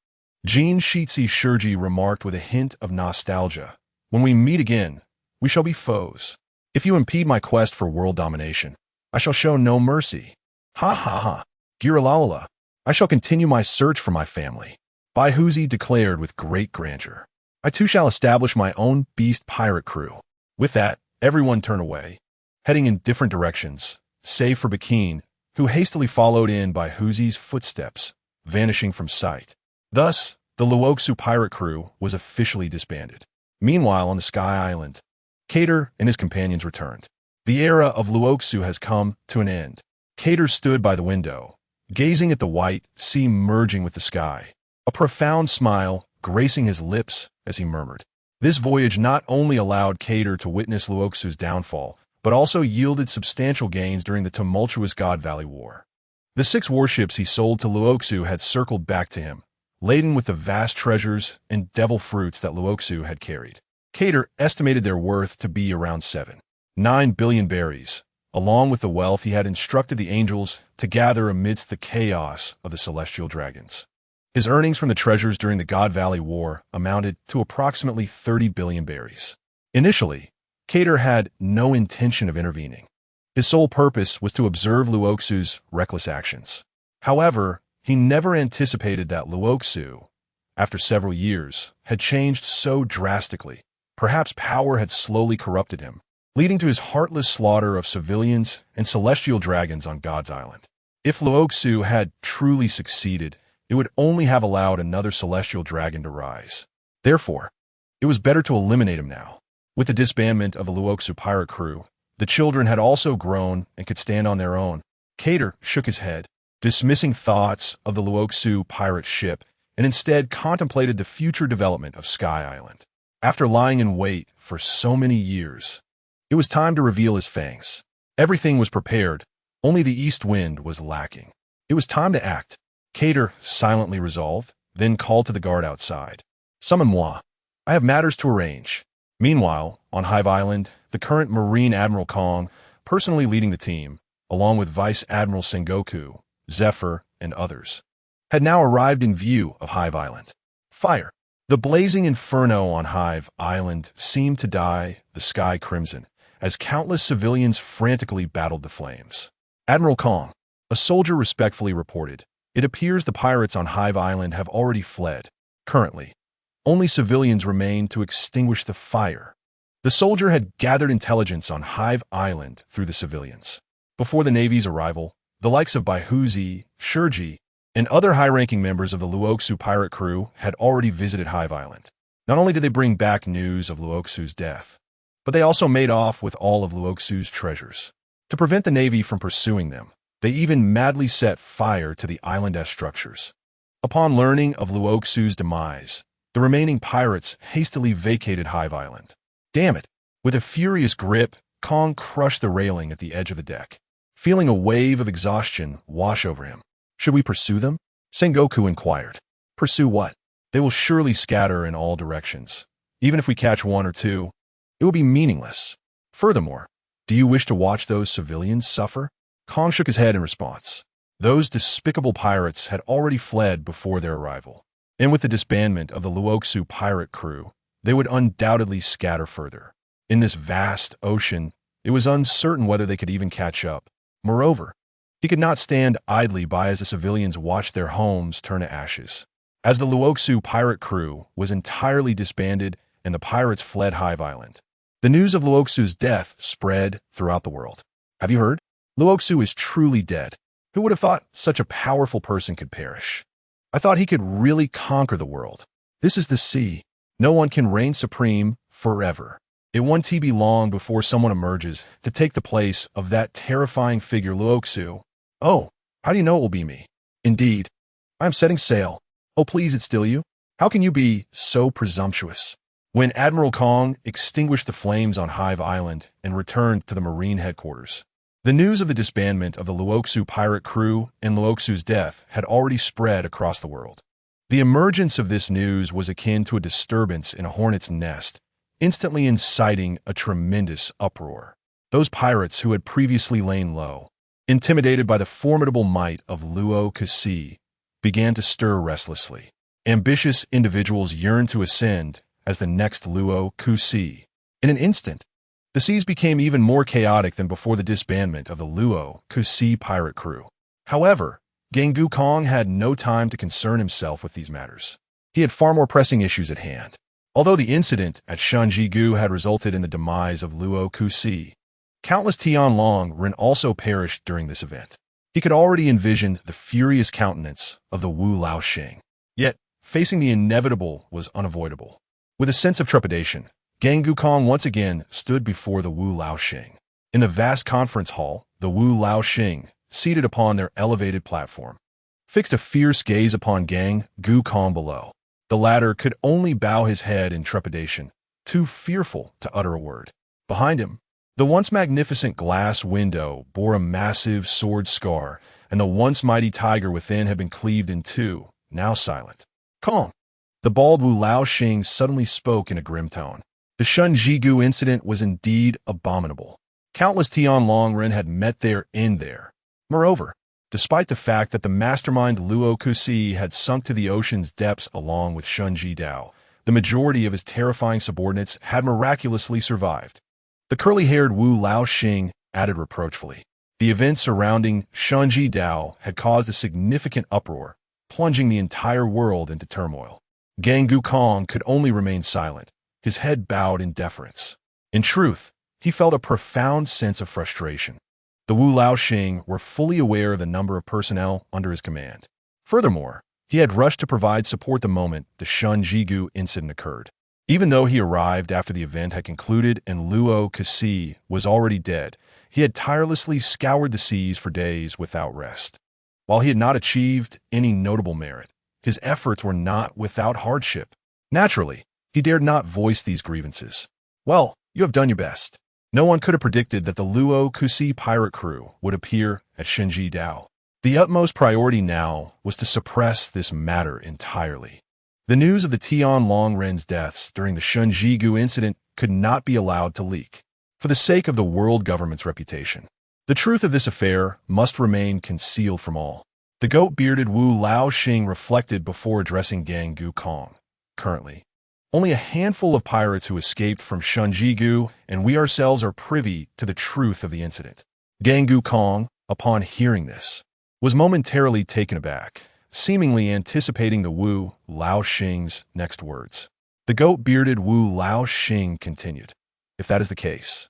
Speaker 1: Jin Shitsi Shirji remarked with a hint of nostalgia. When we meet again, we shall be foes. If you impede my quest for world domination, I shall show no mercy. Ha ha ha. Giralala. I shall continue my search for my family. Baihuzi declared with great grandeur. I too shall establish my own beast pirate crew. With that, everyone turned away, heading in different directions, save for Bakin, who hastily followed in Baihuzi's footsteps, vanishing from sight. Thus, the Luoxu pirate crew was officially disbanded. Meanwhile, on the Sky Island, Cater and his companions returned. The era of Luoxu has come to an end. Cater stood by the window, gazing at the white sea merging with the sky, a profound smile gracing his lips as he murmured. This voyage not only allowed Cater to witness Luoxu's downfall, but also yielded substantial gains during the tumultuous God Valley War. The 6 warships he sold to Luoxu had circled back to him, laden with the vast treasures and devil fruits that Luoxu had carried. Cater estimated their worth to be around 9 billion berries, along with the wealth he had instructed the angels to gather amidst the chaos of the celestial dragons. His earnings from the treasures during the God Valley War amounted to approximately 30 billion berries. Initially, Cater had no intention of intervening. His sole purpose was to observe Luoxu's reckless actions. However, he never anticipated that Luoxu, after several years, had changed so drastically. Perhaps power had slowly corrupted him, leading to his heartless slaughter of civilians and celestial dragons on God's Island. If Luoxu had truly succeeded, it would only have allowed another celestial dragon to rise. Therefore, it was better to eliminate him now. With the disbandment of the Luoxu pirate crew, the children had also grown and could stand on their own. Cater shook his head, dismissing thoughts of the Luoxu pirate ship, and instead contemplated the future development of Sky Island. After lying in wait for so many years, it was time to reveal his fangs. Everything was prepared, only the east wind was lacking. It was time to act. Cater silently resolved, then called to the guard outside. Summon moi. I have matters to arrange. Meanwhile, on Hive Island, the current Marine Admiral Kong, personally leading the team, along with Vice Admiral Sengoku, Zephyr, and others, had now arrived in view of Hive Island. Fire. The blazing inferno on Hive Island seemed to dye the sky crimson, as countless civilians frantically battled the flames. Admiral Kong, a soldier respectfully reported, it appears the pirates on Hive Island have already fled. Currently, only civilians remain to extinguish the fire. The soldier had gathered intelligence on Hive Island through the civilians. Before the Navy's arrival, the likes of Baihuzi, Shirji, and other high-ranking members of the Luoxu pirate crew had already visited Hive Island. Not only did they bring back news of Luoxu's death, but they also made off with all of Luoxu's treasures. To prevent the Navy from pursuing them, they even madly set fire to the island-esque structures. Upon learning of Luoxu's demise, the remaining pirates hastily vacated Hive Island. Damn it! With a furious grip, Kong crushed the railing at the edge of the deck, feeling a wave of exhaustion wash over him. Should we pursue them? Sengoku inquired. Pursue what? They will surely scatter in all directions. Even if we catch one or two, it will be meaningless. Furthermore, do you wish to watch those civilians suffer? Kong shook his head in response. Those despicable pirates had already fled before their arrival, and with the disbandment of the Luoxu pirate crew, they would undoubtedly scatter further. In this vast ocean, it was uncertain whether they could even catch up. Moreover, he could not stand idly by as the civilians watched their homes turn to ashes. As the Luoxu pirate crew was entirely disbanded and the pirates fled Hive Island, the news of Luoxu's death spread throughout the world. Have you heard? Luoxu is truly dead. Who would have thought such a powerful person could perish? I thought he could really conquer the world. This is the sea. No one can reign supreme forever. It won't be long before someone emerges to take the place of that terrifying figure Luoxu. Oh, how do you know it will be me? Indeed. I am setting sail. Oh, please, it's still you? How can you be so presumptuous? When Admiral Kong extinguished the flames on Hive Island and returned to the Marine headquarters, the news of the disbandment of the Luoxu pirate crew and Luoxu's death had already spread across the world. The emergence of this news was akin to a disturbance in a hornet's nest, instantly inciting a tremendous uproar. Those pirates who had previously lain low, intimidated by the formidable might of Luo-Kasi, began to stir restlessly. Ambitious individuals yearned to ascend as the next Luo-Kasi. In an instant, the seas became even more chaotic than before the disbandment of the Luo-Kasi pirate crew. However, Gengu Kong had no time to concern himself with these matters. He had far more pressing issues at hand. Although the incident at Shanjigu had resulted in the demise of Luo-Kasi, countless Tianlong-Ren also perished during this event. He could already envision the furious countenance of the Wu Laoxing. Yet, facing the inevitable was unavoidable. With a sense of trepidation, Gengu Kong once again stood before the Wu Laoxing. In the vast conference hall, the Wu Laoxing, seated upon their elevated platform, fixed a fierce gaze upon Gengu Kong below. The latter could only bow his head in trepidation, too fearful to utter a word. Behind him, the once magnificent glass window bore a massive sword scar, and the once mighty tiger within had been cleaved in two, now silent. Kong! The bald Wu Laoxing suddenly spoke in a grim tone. The Shunjigu incident was indeed abominable. Countless Tianlong-Ren had met their end there. Moreover, despite the fact that the mastermind Luo-Kasi had sunk to the ocean's depths along with Shunji Dao, the majority of his terrifying subordinates had miraculously survived. The curly-haired Wu Laoxing added reproachfully. The events surrounding Shunji Dao had caused a significant uproar, plunging the entire world into turmoil. Gengu Kong could only remain silent, his head bowed in deference. In truth, he felt a profound sense of frustration. The Wu Laoxing were fully aware of the number of personnel under his command. Furthermore, he had rushed to provide support the moment the Shunjigu incident occurred. Even though he arrived after the event had concluded and Luo-Kasi was already dead, he had tirelessly scoured the seas for days without rest. While he had not achieved any notable merit, his efforts were not without hardship. Naturally, he dared not voice these grievances. Well, you have done your best. No one could have predicted that the Luo-Kasi pirate crew would appear at Shinji Dao. The utmost priority now was to suppress this matter entirely. The news of the Tianlong-Ren's deaths during the Shunjigu incident could not be allowed to leak. For the sake of the world government's reputation, the truth of this affair must remain concealed from all. The goat-bearded Wu Laoxing reflected before addressing Gengu Kong. Currently, only a handful of pirates who escaped from Shunjigu, and we ourselves are privy to the truth of the incident. Gengu Kong, upon hearing this, was momentarily taken aback, seemingly anticipating the Wu Laoxing's next words. The goat-bearded Wu Laoxing continued, "If that is the case,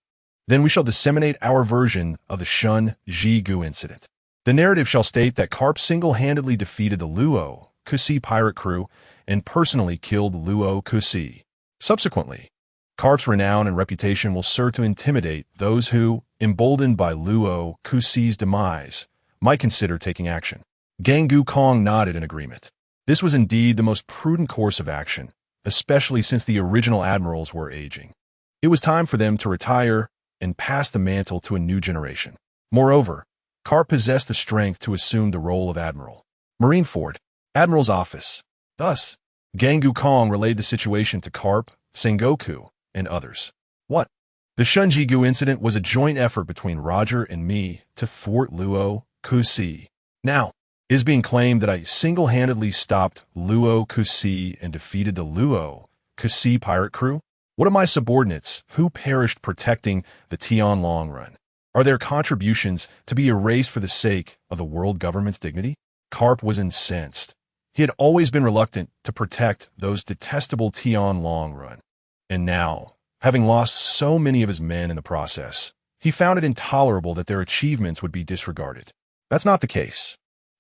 Speaker 1: then we shall disseminate our version of the Shunjigu incident. The narrative shall state that Carp single-handedly defeated the Luo-Kasi pirate crew and personally killed Luo-Kasi. Subsequently, Carp's renown and reputation will serve to intimidate those who, emboldened by Luo Kusi's demise, might consider taking action. Gang Kong nodded in agreement. This was indeed the most prudent course of action, especially since the original admirals were aging. It was time for them to retire and pass the mantle to a new generation. Moreover, Carp possessed the strength to assume the role of admiral. Marineford, Admiral's office. Thus, Gang Kong relayed the situation to Carp, Sengoku, and others. What? The Shunjigu incident was a joint effort between Roger and me to thwart Luo Kusi. Now, it is being claimed that I single-handedly stopped Luo Kusi and defeated the Luo Kusi pirate crew? What of my subordinates who perished protecting the Tian Long Run? Are their contributions to be erased for the sake of the world government's dignity? Carp was incensed. He had always been reluctant to protect those detestable Tian Long Run. And now, having lost so many of his men in the process, he found it intolerable that their achievements would be disregarded. That's not the case.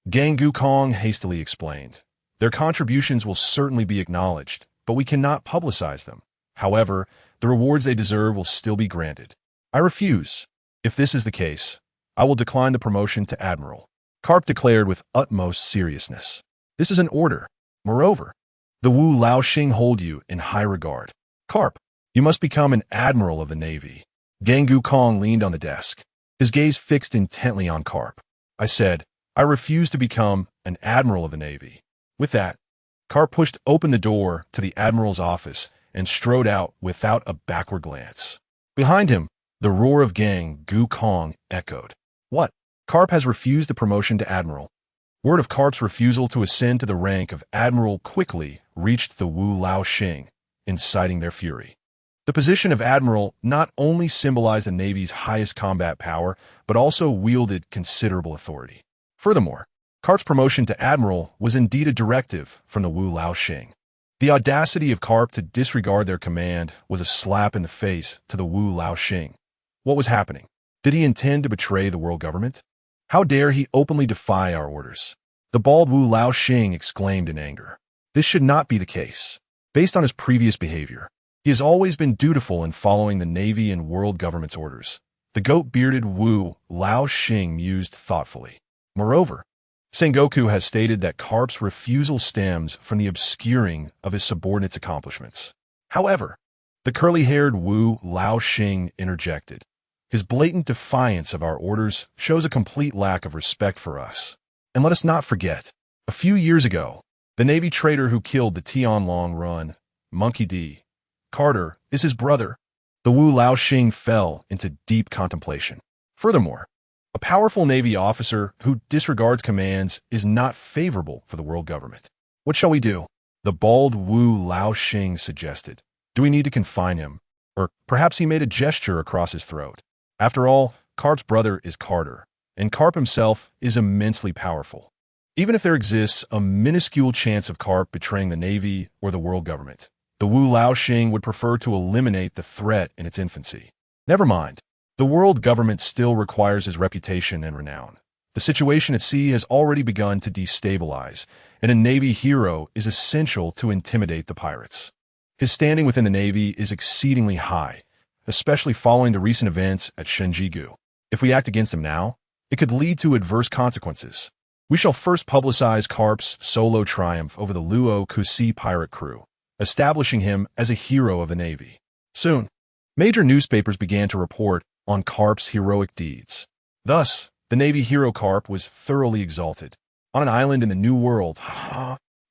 Speaker 1: Gang Kong hastily explained. Their contributions will certainly be acknowledged, but we cannot publicize them. However, the rewards they deserve will still be granted. I refuse. If this is the case, I will decline the promotion to admiral. Carp declared with utmost seriousness. This is an order. Moreover, the Wu Laoxing hold you in high regard. Carp, you must become an admiral of the Navy. Gang Kong leaned on the desk, his gaze fixed intently on Carp. I said, I refuse to become an admiral of the Navy. With that, Carp pushed open the door to the admiral's office and strode out without a backward glance. Behind him, the roar of Gang Kong echoed. What? Carp has refused the promotion to admiral. Word of Carp's refusal to ascend to the rank of admiral quickly reached the Wu Laoxing, inciting their fury. The position of admiral not only symbolized the Navy's highest combat power, but also wielded considerable authority. Furthermore, Carp's promotion to admiral was indeed a directive from the Wu Laoxing. The audacity of Carp to disregard their command was a slap in the face to the Wu Laoxing. What was happening? Did he intend to betray the world government? How dare he openly defy our orders? The bald Wu Laoxing exclaimed in anger. This should not be the case. Based on his previous behavior, he has always been dutiful in following the Navy and world government's orders. The goat-bearded Wu Laoxing mused thoughtfully. Moreover, Sengoku has stated that Carp's refusal stems from the obscuring of his subordinates' accomplishments. However, the curly-haired Wu Laoxing interjected. His blatant defiance of our orders shows a complete lack of respect for us. And let us not forget, a few years ago, the Navy traitor who killed the Tian Long Run, Monkey D. Carter, is his brother. The Wu Laoxing fell into deep contemplation. Furthermore, a powerful Navy officer who disregards commands is not favorable for the world government. What shall we do? The bald Wu Laoxing suggested. Do we need to confine him? Or perhaps he made a gesture across his throat. After all, Carp's brother is Carter, and Carp himself is immensely powerful. Even if there exists a minuscule chance of Carp betraying the Navy or the world government, the Wu Laoxing would prefer to eliminate the threat in its infancy. Never mind. The world government still requires his reputation and renown. The situation at sea has already begun to destabilize, and a Navy hero is essential to intimidate the pirates. His standing within the Navy is exceedingly high, especially following the recent events at Shunjigu. If we act against him now, it could lead to adverse consequences. We shall first publicize Carp's solo triumph over the Luo Kusi pirate crew, establishing him as a hero of the Navy. Soon, major newspapers began to report on Carp's heroic deeds. Thus, the Navy hero Carp was thoroughly exalted. On an island in the New World,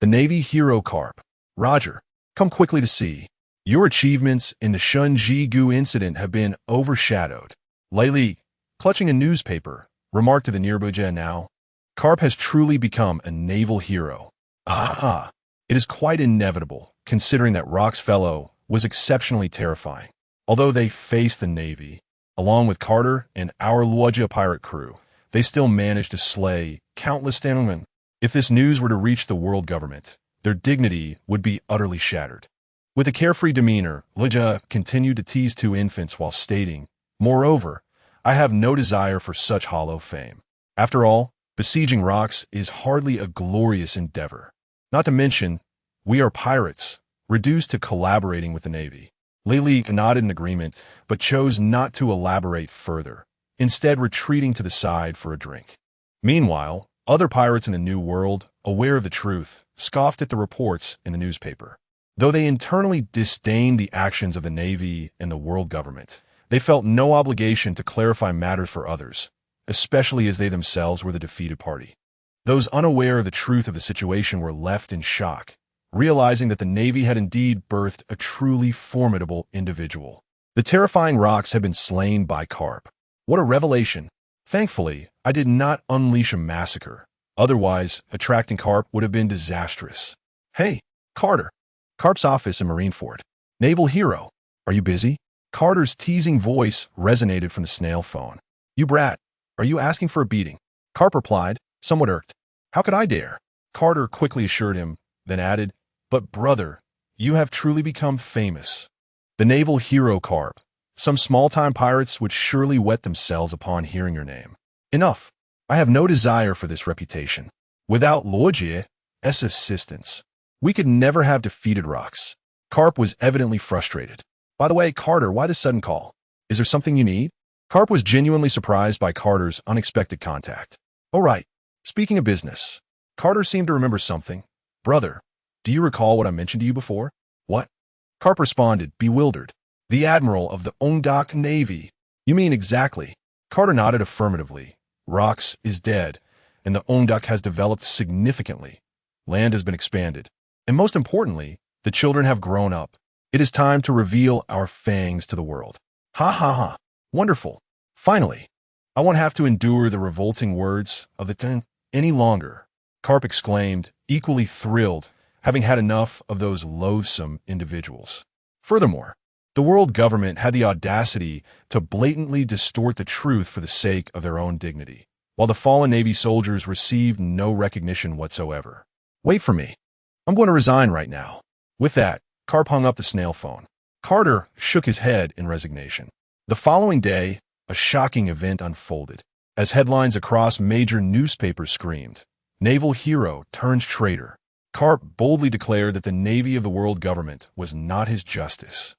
Speaker 1: the Navy hero Carp. Roger, come quickly to see. Your achievements in the Shunjigu incident have been overshadowed. Lei, clutching a newspaper, remarked to the Nirbuja now. Carp has truly become a naval hero. It is quite inevitable, considering that Rock's fellow was exceptionally terrifying. Although they faced the Navy, along with Carter and our Luoja pirate crew, they still managed to slay countless Stanleymen. If this news were to reach the world government, their dignity would be utterly shattered. With a carefree demeanor, Luoja continued to tease two infants while stating, "Moreover, I have no desire for such hollow fame. After all, besieging rocks is hardly a glorious endeavor. Not to mention, we are pirates, reduced to collaborating with the Navy. Lily nodded in agreement, but chose not to elaborate further, instead retreating to the side for a drink. Meanwhile, other pirates in the New World, aware of the truth, scoffed at the reports in the newspaper. Though they internally disdained the actions of the Navy and the world government, they felt no obligation to clarify matters for others, especially as they themselves were the defeated party. Those unaware of the truth of the situation were left in shock, realizing that the Navy had indeed birthed a truly formidable individual. The terrifying rocks had been slain by carp. What a revelation! Thankfully, I did not unleash a massacre. Otherwise, attracting carp would have been disastrous. Hey, Carter. Carp's office in Marineford. Naval hero. Are you busy? Carter's teasing voice resonated from the snail phone. You brat. Are you asking for a beating? Carp replied, somewhat irked. How could I dare? Carter quickly assured him, then added, but brother, you have truly become famous. The naval hero Carp. Some small-time pirates would surely wet themselves upon hearing your name. Enough. I have no desire for this reputation. Without Lojie's assistance, we could never have defeated Rocks. Carp was evidently frustrated. By the way, Carter, why the sudden call? Is there something you need? Carp was genuinely surprised by Carter's unexpected contact. Oh right. Speaking of business, Carter seemed to remember something. Brother, do you recall what I mentioned to you before? What? Carp responded, bewildered. The Admiral of the Ondak Navy. You mean exactly? Carter nodded affirmatively. Rocks is dead, and the Ondak has developed significantly. Land has been expanded. And most importantly, the children have grown up. It is time to reveal our fangs to the world. Ha ha ha. Wonderful. Finally, I won't have to endure the revolting words of the ten any longer. Carp exclaimed, equally thrilled, having had enough of those loathsome individuals. Furthermore, the world government had the audacity to blatantly distort the truth for the sake of their own dignity, while the fallen Navy soldiers received no recognition whatsoever. Wait for me. I'm going to resign right now. With that, Carp hung up the snail phone. Carter shook his head in resignation. The following day, a shocking event unfolded. As headlines across major newspapers screamed, Naval hero turns traitor. Carp boldly declared that the Navy of the world government was not his justice.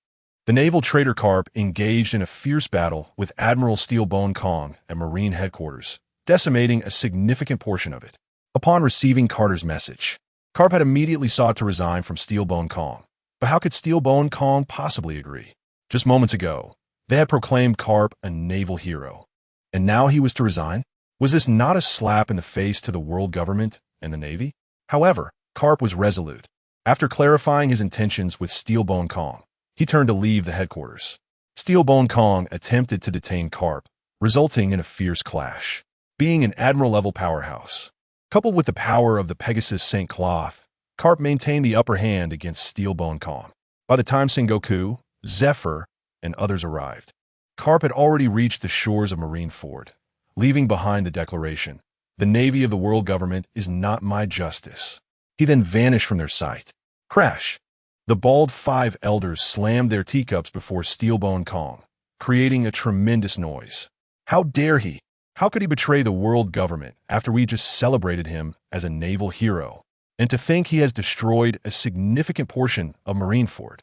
Speaker 1: The naval traitor Carp engaged in a fierce battle with Admiral Steelbone Kong at Marine headquarters, decimating a significant portion of it. Upon receiving Carter's message, Carp had immediately sought to resign from Steelbone Kong. But how could Steelbone Kong possibly agree? Just moments ago, they had proclaimed Carp a naval hero. And now he was to resign? Was this not a slap in the face to the world government and the Navy? However, Carp was resolute. After clarifying his intentions with Steelbone Kong, he turned to leave the headquarters. Steelbone Kong attempted to detain Carp, resulting in a fierce clash. Being an admiral-level powerhouse, coupled with the power of the Pegasus St. Cloth, Carp maintained the upper hand against Steelbone Kong. By the time Sengoku, Zephyr, and others arrived, Carp had already reached the shores of Marineford, leaving behind the declaration, "The Navy of the world government is not my justice." He then vanished from their sight. Crash! The bald five elders slammed their teacups before Steelbone Kong, creating a tremendous noise. How dare he? How could he betray the world government after we just celebrated him as a naval hero? And to think he has destroyed a significant portion of Marineford.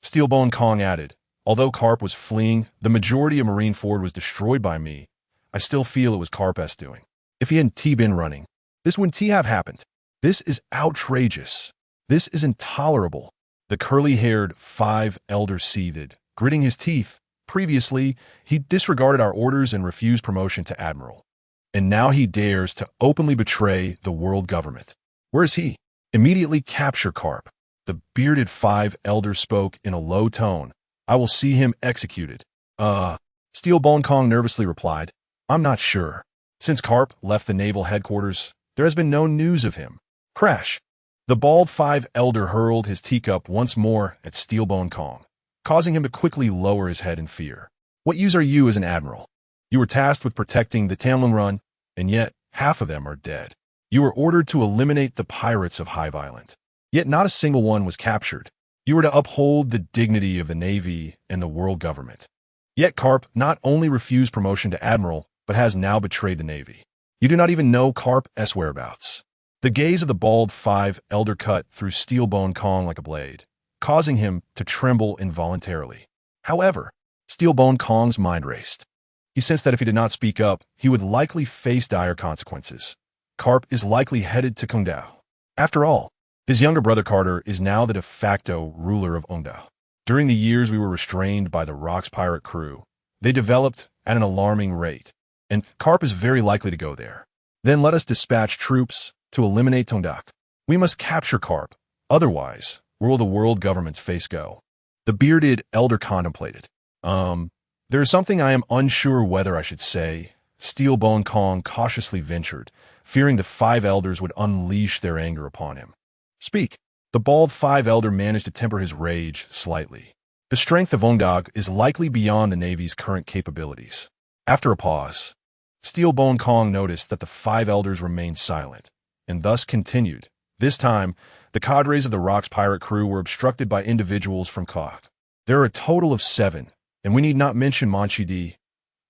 Speaker 1: Steelbone Kong added, although Carp was fleeing, the majority of Marineford was destroyed by me. I still feel it was Carp's doing. If he hadn't been running, this wouldn't have happened. This is outrageous. This is intolerable. The curly-haired five elder seethed, gritting his teeth. Previously, he disregarded our orders and refused promotion to admiral. And now he dares to openly betray the world government. Where is he? Immediately capture Carp. The bearded five elder spoke in a low tone. I will see him executed. Steelbone Kong nervously replied, I'm not sure. Since Carp left the naval headquarters, there has been no news of him. Crash! The bald five elder hurled his teacup once more at Steelbone Kong, causing him to quickly lower his head in fear. What use are you as an admiral? You were tasked with protecting the Tanlung Run, and yet half of them are dead. You were ordered to eliminate the pirates of Hive Island, yet not a single one was captured. You were to uphold the dignity of the Navy and the world government. Yet Carp not only refused promotion to admiral, but has now betrayed the Navy. You do not even know Carp's whereabouts. The gaze of the bald five elder cut through Steelbone Kong like a blade, causing him to tremble involuntarily. However, Steelbone Kong's mind raced. He sensed that if he did not speak up, he would likely face dire consequences. Carp is likely headed to Kongdao. After all, his younger brother Carter is now the de facto ruler of Kongdao. During the years we were restrained by the Rock's pirate crew, they developed at an alarming rate, and Carp is very likely to go there. Then let us dispatch troops to eliminate Kongdao. We must capture Carp, otherwise, where will the world government's face go? The bearded elder contemplated. There is something I am unsure whether I should say. Steelbone Kong cautiously ventured, fearing the five elders would unleash their anger upon him. Speak. The bald five elder managed to temper his rage slightly. The strength of Kongdao is likely beyond the Navy's current capabilities. After a pause, Steelbone Kong noticed that the five elders remained silent, and thus continued. This time, the cadres of the Rock's pirate crew were obstructed by individuals from Kok. There are a total of 7, and we need not mention Monchidi,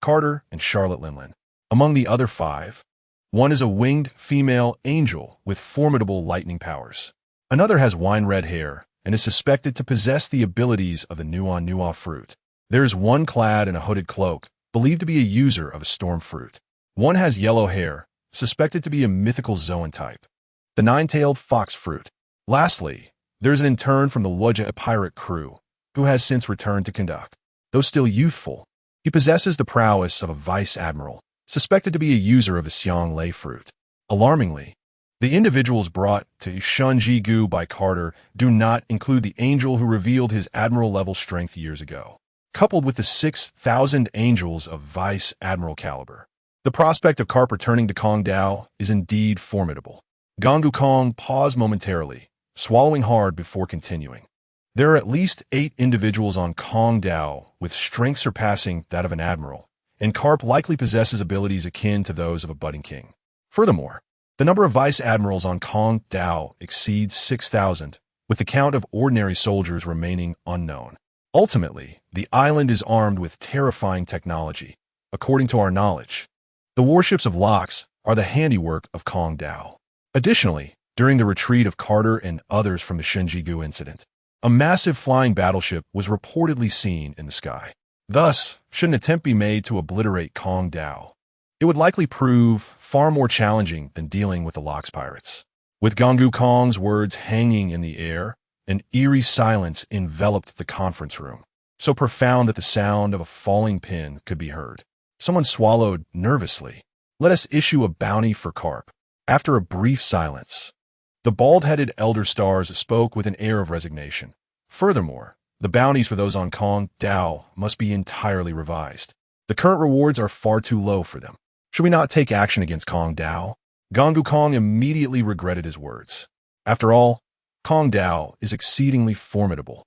Speaker 1: Carter, and Charlotte Linlin. Among the other 5, one is a winged female angel with formidable lightning powers. Another has wine-red hair and is suspected to possess the abilities of the Nuan fruit. There is one clad in a hooded cloak, believed to be a user of a storm fruit. One has yellow hair, suspected to be a mythical Zoan type. The nine-tailed fox fruit. Lastly, there is an intern from the Luja pirate crew, who has since returned to Kongdao. Though still youthful, he possesses the prowess of a vice admiral, suspected to be a user of the Xiang Lei fruit. Alarmingly, the individuals brought to Shunji-gu by Carter do not include the angel who revealed his admiral-level strength years ago. Coupled with the 6,000 angels of vice admiral caliber, the prospect of Carp returning to Kongdao is indeed formidable. Gongu Kong paused momentarily, swallowing hard before continuing. There are at least 8 individuals on Kongdao with strength surpassing that of an admiral, and Carp likely possesses abilities akin to those of a budding king. Furthermore, the number of vice admirals on Kongdao exceeds 6,000, with the count of ordinary soldiers remaining unknown. Ultimately, the island is armed with terrifying technology. According to our knowledge, the warships of Lox are the handiwork of Kongdao. Additionally, during the retreat of Carter and others from the Shinji-gu incident, a massive flying battleship was reportedly seen in the sky. Thus, should an attempt be made to obliterate Kongdao, it would likely prove far more challenging than dealing with the Lox pirates. With Gongu Kong's words hanging in the air, an eerie silence enveloped the conference room, so profound that the sound of a falling pin could be heard. Someone swallowed nervously. Let us issue a bounty for Carp. After a brief silence, the bald-headed elder stars spoke with an air of resignation. Furthermore, the bounties for those on Kongdao must be entirely revised. The current rewards are far too low for them. Should we not take action against Kongdao? Gongu Kong immediately regretted his words. After all, Kongdao is exceedingly formidable.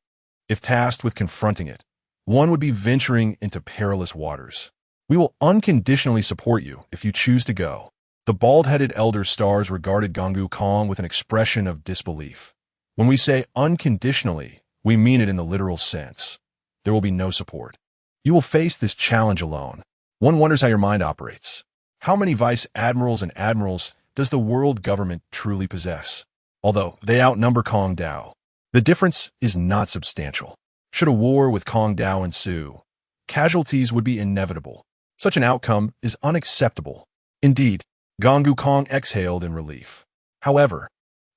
Speaker 1: If tasked with confronting it, one would be venturing into perilous waters. We will unconditionally support you if you choose to go. The bald-headed elder stars regarded Gongu Kong with an expression of disbelief. When we say unconditionally, we mean it in the literal sense. There will be no support. You will face this challenge alone. One wonders how your mind operates. How many vice admirals and admirals does the world government truly possess? Although they outnumber Kongdao, the difference is not substantial. Should a war with Kongdao ensue, casualties would be inevitable. Such an outcome is unacceptable. Indeed, Gongu Kong exhaled in relief. However,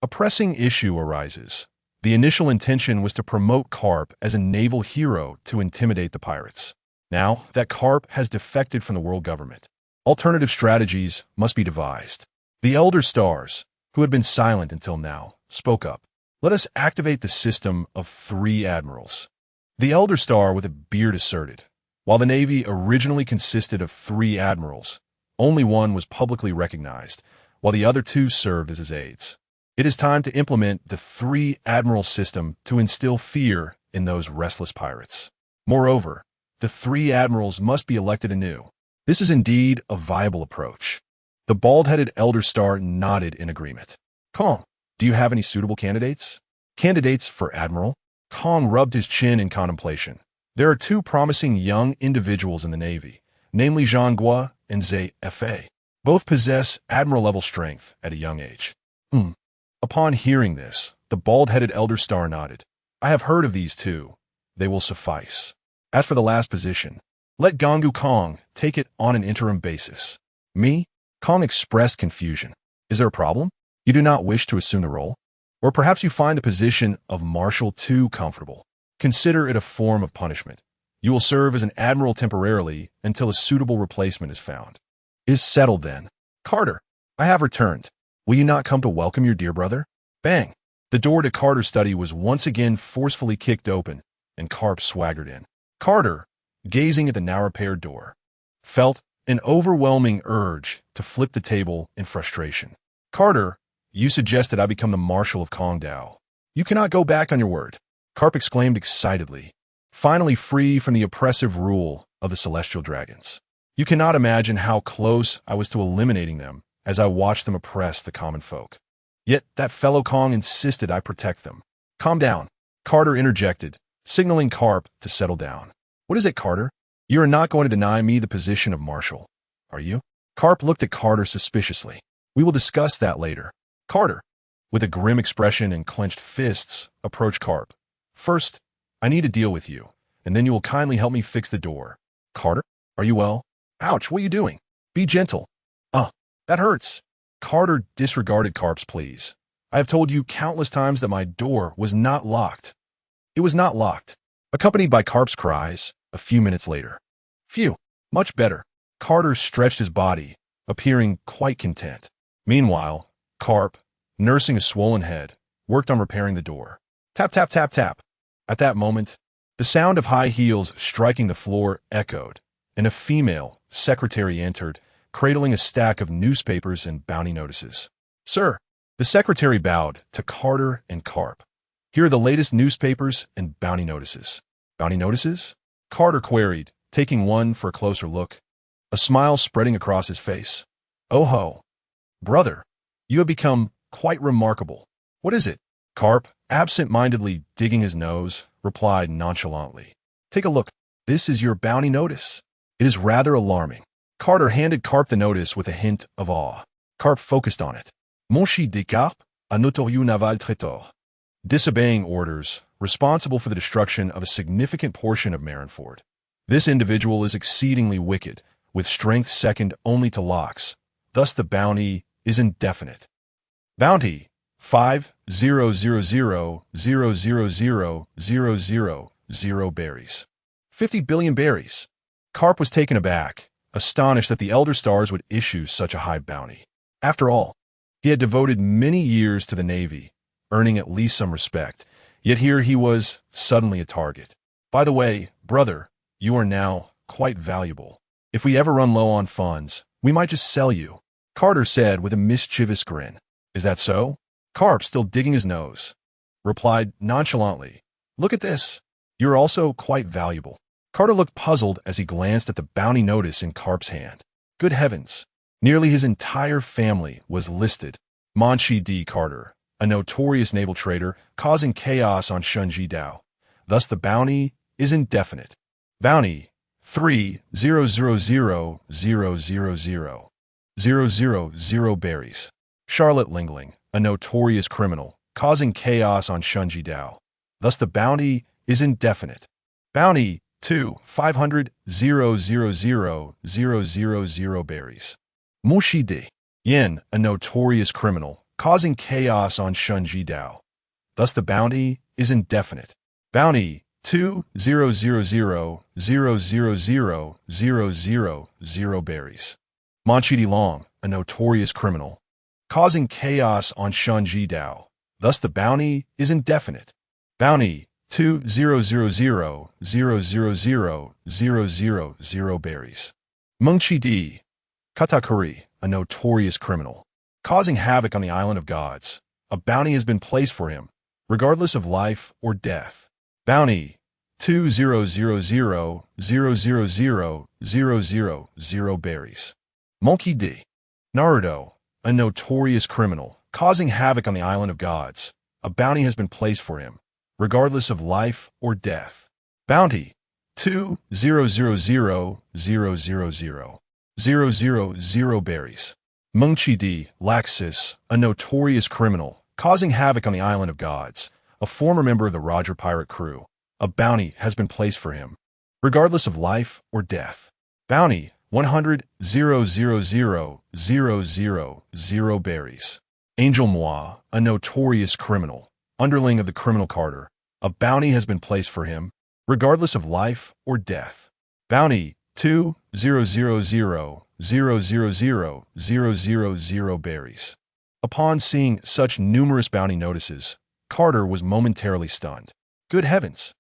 Speaker 1: a pressing issue arises. The initial intention was to promote Carp as a naval hero to intimidate the pirates. Now that Carp has defected from the world government, alternative strategies must be devised. The Elder Stars, who had been silent until now, spoke up. Let us activate the system of 3 admirals. The Elder Star with a beard asserted. While the Navy originally consisted of 3 admirals, only one was publicly recognized, while the other 2 served as his aides. It is time to implement the 3 admiral system to instill fear in those restless pirates. Moreover, the 3 admirals must be elected anew. This is indeed a viable approach. The bald-headed Elder Star nodded in agreement. Kong, do you have any suitable candidates? Candidates for admiral? Kong rubbed his chin in contemplation. There are 2 promising young individuals in the Navy, namely Zhang Gua and Zhe Fa. Both possess admiral-level strength at a young age. Upon hearing this, the bald-headed Elder Star nodded. I have heard of these 2. They will suffice. As for the last position, let Gongu Kong take it on an interim basis. Me? Kong expressed confusion. Is there a problem? You do not wish to assume the role? Or perhaps you find the position of Marshal too comfortable. Consider it a form of punishment. You will serve as an admiral temporarily until a suitable replacement is found. Is settled then. Carter, I have returned. Will you not come to welcome your dear brother? Bang! The door to Carter's study was once again forcefully kicked open, and Carp swaggered in. Carter, gazing at the now repaired door, felt an overwhelming urge to flip the table in frustration. Carter, you suggested I become the Marshal of Kongdao. You cannot go back on your word, Carp exclaimed excitedly, finally free from the oppressive rule of the celestial dragons. You cannot imagine how close I was to eliminating them as I watched them oppress the common folk. Yet that fellow Kong insisted I protect them. Calm down, Carter interjected, signaling Carp to settle down. What is it, Carter? You are not going to deny me the position of Marshal, are you? Carp looked at Carter suspiciously. We will discuss that later. Carter, with a grim expression and clenched fists, approached Carp. First, I need to deal with you, and then you will kindly help me fix the door. Carter, are you well? Ouch, what are you doing? Be gentle. That hurts. Carter disregarded Carp's pleas. I have told you countless times that my door was not locked. It was not locked. Accompanied by Carp's cries, a few minutes later. Phew, much better. Carter stretched his body, appearing quite content. Meanwhile, Carp, nursing a swollen head, worked on repairing the door. Tap, tap, tap, tap. At that moment, the sound of high heels striking the floor echoed, and a female secretary entered, cradling a stack of newspapers and bounty notices. Sir, the secretary bowed to Carter and Carp. Here are the latest newspapers and bounty notices. Bounty notices? Carter queried, taking one for a closer look, a smile spreading across his face. Oh ho. Brother, you have become quite remarkable. What is it? Carp, absent-mindedly digging his nose, replied nonchalantly. Take a look. This is your bounty notice. It is rather alarming. Carter handed Carp the notice with a hint of awe. Carp focused on it. Mon chi de Carp, un notorieux naval traitor. Disobeying orders, responsible for the destruction of a significant portion of Marineford. This individual is exceedingly wicked, with strength second only to Locke's. Thus the bounty is indefinite. Bounty 5,000,000,000 berries. 50 billion berries. Carp was taken aback, astonished that the Elder Stars would issue such a high bounty. After all, he had devoted many years to the Navy, earning at least some respect, yet here he was suddenly a target. By the way, brother, you are now quite valuable. If we ever run low on funds, we might just sell you, Carter said with a mischievous grin. Is that so? Carp, still digging his nose, replied nonchalantly. Look at this. You're also quite valuable. Carter looked puzzled as he glanced at the bounty notice in Carp's hand. Good heavens. Nearly his entire family was listed. Monchi D. Carter, a notorious naval trader, causing chaos on Shunji Dao. Thus the bounty is indefinite. Bounty 3,000,000,000 berries. Charlotte Lingling, a notorious criminal, causing chaos on Shunji Dao. Thus the bounty is indefinite. Bounty 2,500,000,000 berries. Mushide Yin, a notorious criminal, causing chaos on Shunji Dao. Thus the bounty is indefinite. Bounty 2,000,000,000 berries. Manchidi Long, a notorious criminal, causing chaos on Shunji Dao. Thus the bounty is indefinite. Bounty 2,000,000,000 berries. Mungchi D. Katakuri, a notorious criminal, causing havoc on the island of gods. A bounty has been placed for him, regardless of life or death. Bounty 2,000,000,000 berries. Monkey D. Naruto, a notorious criminal, causing havoc on the island of gods. A bounty has been placed for him, regardless of life or death. Bounty 2,000,000,000 berries. Mungchi D. Laxus, a notorious criminal, causing havoc on the island of gods. A former member of the Roger pirate crew. A bounty has been placed for him, regardless of life or death. Bounty 100,000,000 berries. Angel Moi, a notorious criminal, underling of the criminal Carter, a bounty has been placed for him, regardless of life or death. Bounty 2,000,000,000 berries. Upon seeing such numerous bounty notices, Carter was momentarily stunned. Good heavens!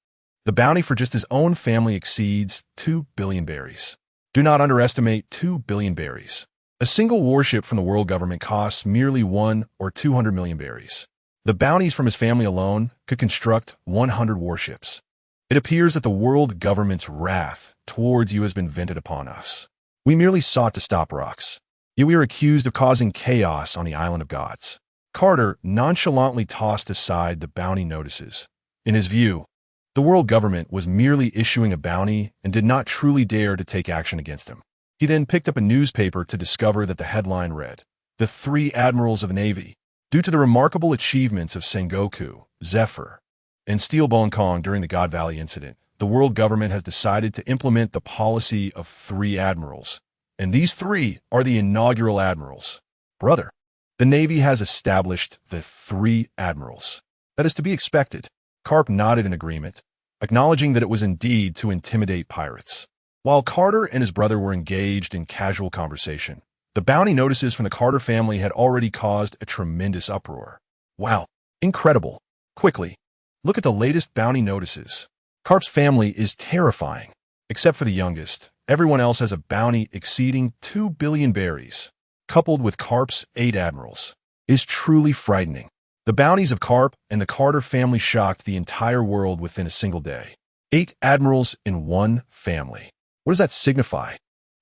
Speaker 1: The bounty for just his own family exceeds 2 billion berries. Do not underestimate 2 billion berries. A single warship from the world government costs merely 1 or 200 million berries. The bounties from his family alone could construct 100 warships. It appears that the world government's wrath towards you has been vented upon us. We merely sought to stop rocks, yet we are accused of causing chaos on the island of gods. Carter nonchalantly tossed aside the bounty notices. In his view, the world government was merely issuing a bounty and did not truly dare to take action against him. He then picked up a newspaper to discover that the headline read, "The 3 Admirals of the Navy. Due to the remarkable achievements of Sengoku, Zephyr, and Steel Bone Kong during the God Valley incident, the world government has decided to implement the policy of 3 admirals. And these 3 are the inaugural admirals. Brother, the Navy has established the 3 admirals. That is to be expected." Carp nodded in agreement, acknowledging that it was indeed to intimidate pirates. While Carter and his brother were engaged in casual conversation, the bounty notices from the Carter family had already caused a tremendous uproar. Wow, incredible. Quickly, look at the latest bounty notices. Carp's family is terrifying. Except for the youngest, everyone else has a bounty exceeding 2 billion berries, coupled with Carp's 8 admirals. It is truly frightening. The bounties of Carp and the Carter family shocked the entire world within a single day. 8 admirals in one family. What does that signify?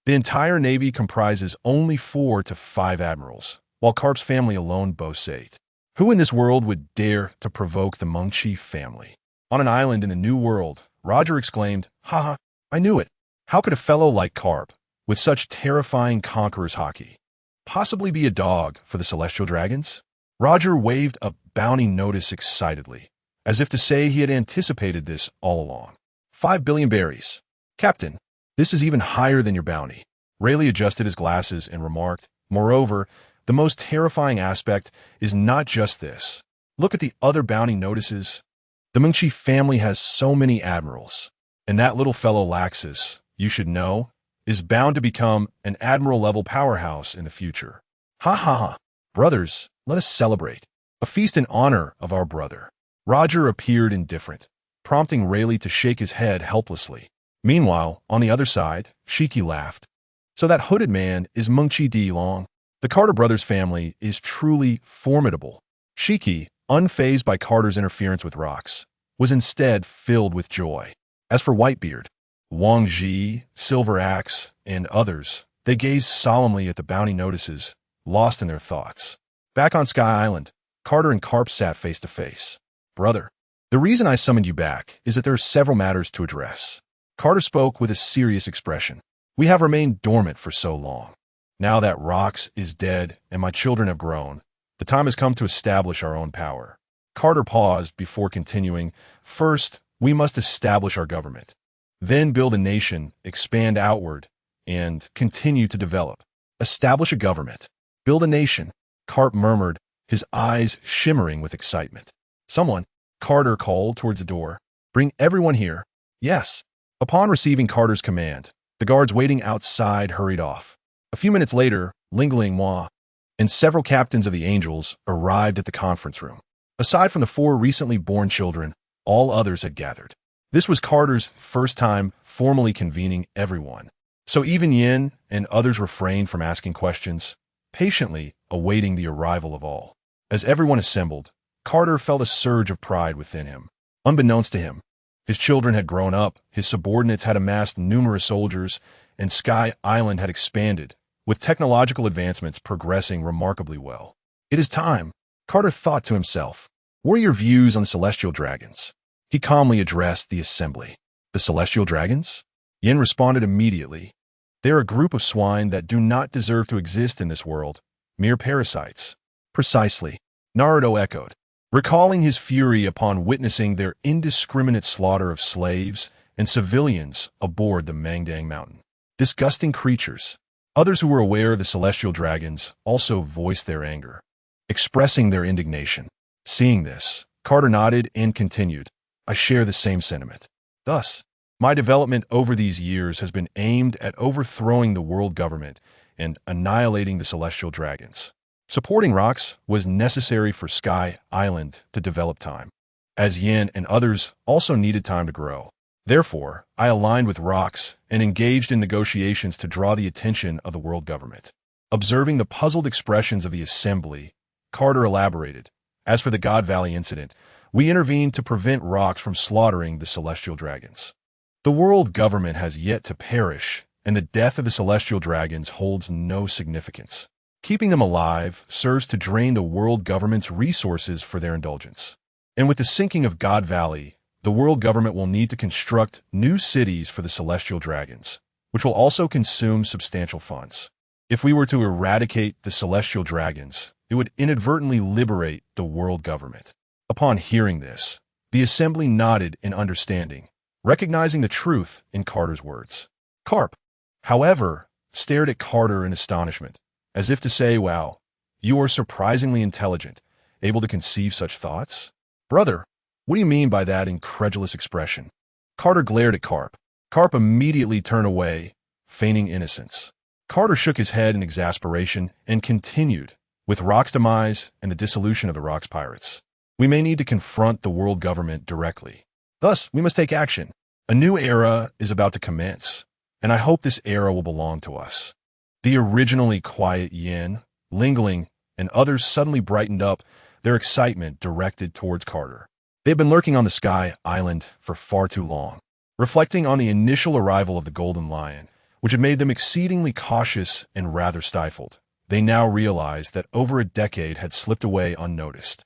Speaker 1: The entire Navy comprises only 4 to 5 admirals, while Carp's family alone boasts 8. Who in this world would dare to provoke the Mengchi family? On an island in the New World, Roger exclaimed, "Haha, I knew it. How could a fellow like Carp, with such terrifying conqueror's hockey, possibly be a dog for the Celestial Dragons?" Roger waved a bounty notice excitedly, as if to say he had anticipated this all along. 5 billion berries. Captain, this is even higher than your bounty. Rayleigh adjusted his glasses and remarked, "Moreover, the most terrifying aspect is not just this. Look at the other bounty notices. The Mengchi family has so many admirals, and that little fellow Laxus, you should know, is bound to become an admiral-level powerhouse in the future. Ha ha ha. Brothers, let us celebrate. A feast in honor of our brother." Roger appeared indifferent, prompting Rayleigh to shake his head helplessly. Meanwhile, on the other side, Shiki laughed. "So that hooded man is Mengchi Di Long. The Carter brothers' family is truly formidable." Shiki, unfazed by Carter's interference with rocks, was instead filled with joy. As for Whitebeard, Wang Ji, Silver Axe, and others, they gazed solemnly at the bounty notices, lost in their thoughts. Back on Sky Island, Carter and Carp sat face to face. "Brother, the reason I summoned you back is that there are several matters to address." Carter spoke with a serious expression. "We have remained dormant for so long. Now that Rox is dead and my children have grown, the time has come to establish our own power." Carter paused before continuing, "First, we must establish our government. Then build a nation, expand outward, and continue to develop. Establish a government. Build a nation." Carp murmured, his eyes shimmering with excitement. "Someone," Carter called towards the door. "Bring everyone here." "Yes." Upon receiving Carter's command, the guards waiting outside hurried off. A few minutes later, Lingling Moi and several captains of the Angels arrived at the conference room. Aside from the 4 recently born children, all others had gathered. This was Carter's first time formally convening everyone, so even Yin and others refrained from asking questions, patiently awaiting the arrival of all. As everyone assembled, Carter felt a surge of pride within him. Unbeknownst to him, his children had grown up, his subordinates had amassed numerous soldiers, and Sky Island had expanded, with technological advancements progressing remarkably well. "It is time," Carter thought to himself. "What are your views on the Celestial Dragons?" He calmly addressed the assembly. "The Celestial Dragons?" Yin responded immediately. "They are a group of swine that do not deserve to exist in this world, mere parasites." "Precisely," Naruto echoed, recalling his fury upon witnessing their indiscriminate slaughter of slaves and civilians aboard the Mangdang Mountain. Disgusting creatures. Others who were aware of the celestial dragons also voiced their anger, expressing their indignation. Seeing this, Carter nodded and continued, I share the same sentiment. Thus, my development over these years has been aimed at overthrowing the world government and annihilating the celestial dragons. Supporting rocks was necessary for Sky Island to develop time, as Yin and others also needed time to grow. Therefore, I aligned with rocks and engaged in negotiations to draw the attention of the world government. Observing the puzzled expressions of the assembly, Carter elaborated, as for the God Valley incident, we intervened to prevent rocks from slaughtering the celestial dragons. The world government has yet to perish, and the death of the celestial dragons holds no significance. Keeping them alive serves to drain the world government's resources for their indulgence. And with the sinking of God Valley, the world government will need to construct new cities for the celestial dragons, which will also consume substantial funds. If we were to eradicate the celestial dragons, it would inadvertently liberate the world government. Upon hearing this, the assembly nodded in understanding, recognizing the truth in Carter's words. Carp, however, stared at Carter in astonishment, as if to say, wow, you are surprisingly intelligent, able to conceive such thoughts? Brother, what do you mean by that incredulous expression? Carter glared at Carp. Carp immediately turned away, feigning innocence. Carter shook his head in exasperation and continued, with Rock's demise and the dissolution of the Rock's pirates, we may need to confront the world government directly. Thus, we must take action. A new era is about to commence, and I hope this era will belong to us. The originally quiet Yin, Lingling, and others suddenly brightened up, their excitement directed towards Carter. They had been lurking on the Sky Island for far too long, reflecting on the initial arrival of the Golden Lion, which had made them exceedingly cautious and rather stifled. They now realized that over a decade had slipped away unnoticed.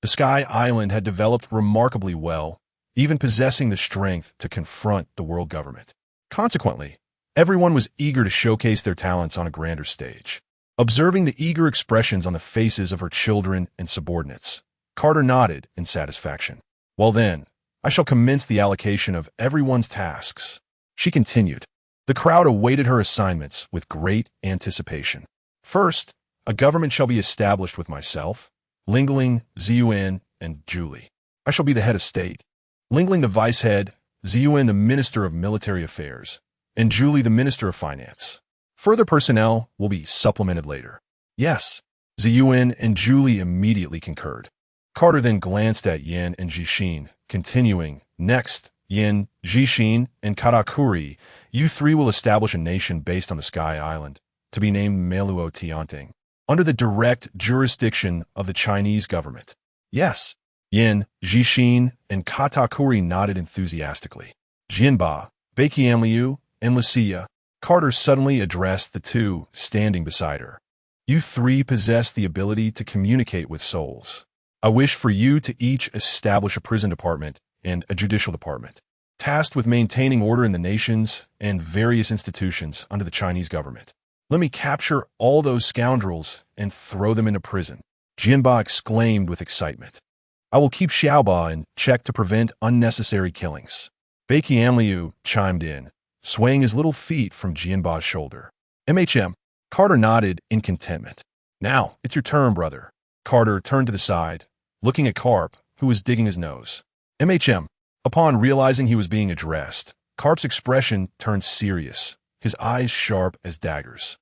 Speaker 1: The Sky Island had developed remarkably well, even possessing the strength to confront the world government. Consequently, everyone was eager to showcase their talents on a grander stage. Observing the eager expressions on the faces of her children and subordinates, Carter nodded in satisfaction. Well then, I shall commence the allocation of everyone's tasks. She continued. The crowd awaited her assignments with great anticipation. First, a government shall be established with myself, Lingling, Ziyuan, and Julie. I shall be the head of state. Lingling the vice head, Ziyuan the minister of military affairs, and Julie the minister of finance. Further personnel will be supplemented later. Yes, Ziyuan and Julie immediately concurred. Carter then glanced at Yin and Jishin, continuing, next, Yin, Jishin, and Katakuri, you three will establish a nation based on the Sky Island, to be named Meluo Tianting, under the direct jurisdiction of the Chinese government. Yes, Yin, Jishin, and Katakuri nodded enthusiastically. Jinba, Baiqianliu, and Lucia, Carter suddenly addressed the two standing beside her. You three possess the ability to communicate with souls. I wish for you to each establish a prison department and a judicial department, tasked with maintaining order in the nations and various institutions under the Chinese government. Let me capture all those scoundrels and throw them into prison. Jinba exclaimed with excitement. I will keep Xiaoba in check to prevent unnecessary killings. Baiqianliu chimed in, swaying his little feet from Jinba's shoulder. MHM, Carter nodded in contentment. Now, it's your turn, brother. Carter turned to the side, looking at Carp, who was digging his nose. MHM, upon realizing he was being addressed, Carp's expression turned serious, his eyes sharp as daggers.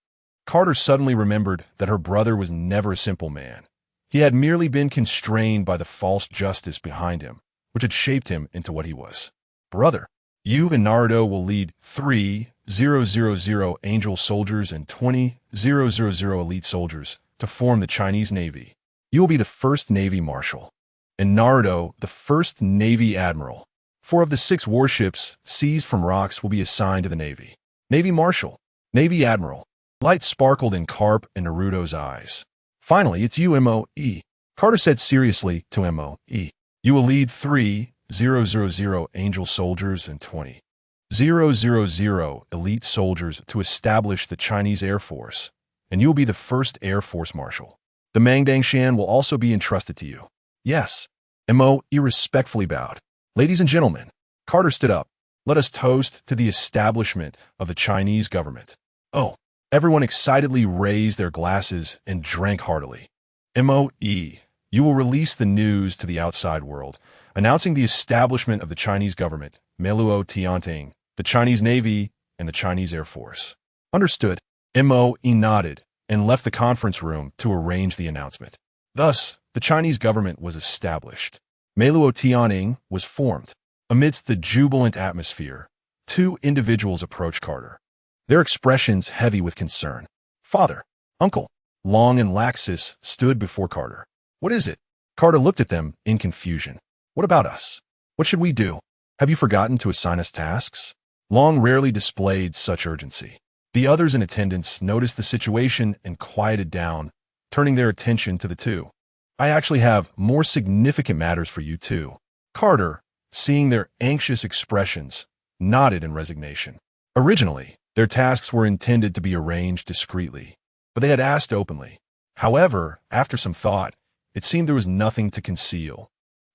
Speaker 1: Carter suddenly remembered that her brother was never a simple man. He had merely been constrained by the false justice behind him, which had shaped him into what he was. Brother, you and Naruto will lead 3,000 angel soldiers and 20,000 elite soldiers to form the Chinese Navy. You will be the first Navy Marshal, and Naruto the first Navy Admiral. 4 of the 6 warships seized from rocks will be assigned to the Navy. Navy Marshal, Navy Admiral. Light sparkled in Carp and Naruto's eyes. Finally, it's you, M.O.E. Carter said seriously to M.O.E. You will lead 3,000 angel soldiers and 20,000 elite soldiers to establish the Chinese Air Force, and you will be the first Air Force Marshal. The Mangdangshan will also be entrusted to you. Yes, M.O.E. respectfully bowed. Ladies and gentlemen, Carter stood up, Let us toast to the establishment of the Chinese government. Oh, everyone excitedly raised their glasses and drank heartily. MOE, you will release the news to the outside world, announcing the establishment of the Chinese government, Meluo Tianting, the Chinese Navy, and the Chinese Air Force. Understood. MOE nodded and left the conference room to arrange the announcement. Thus, the Chinese government was established. Meluo Tianting was formed. Amidst the jubilant atmosphere, two individuals approached Carter, their expressions heavy with concern. Father, uncle, Long and Laxus stood before Carter. What is it? Carter looked at them in confusion. What about us? What should we do? Have you forgotten to assign us tasks? Long rarely displayed such urgency. The others in attendance noticed the situation and quieted down, turning their attention to the two. I actually have more significant matters for you too. Carter, seeing their anxious expressions, nodded in resignation. Originally, their tasks were intended to be arranged discreetly, but they had asked openly. However, after some thought, it seemed there was nothing to conceal,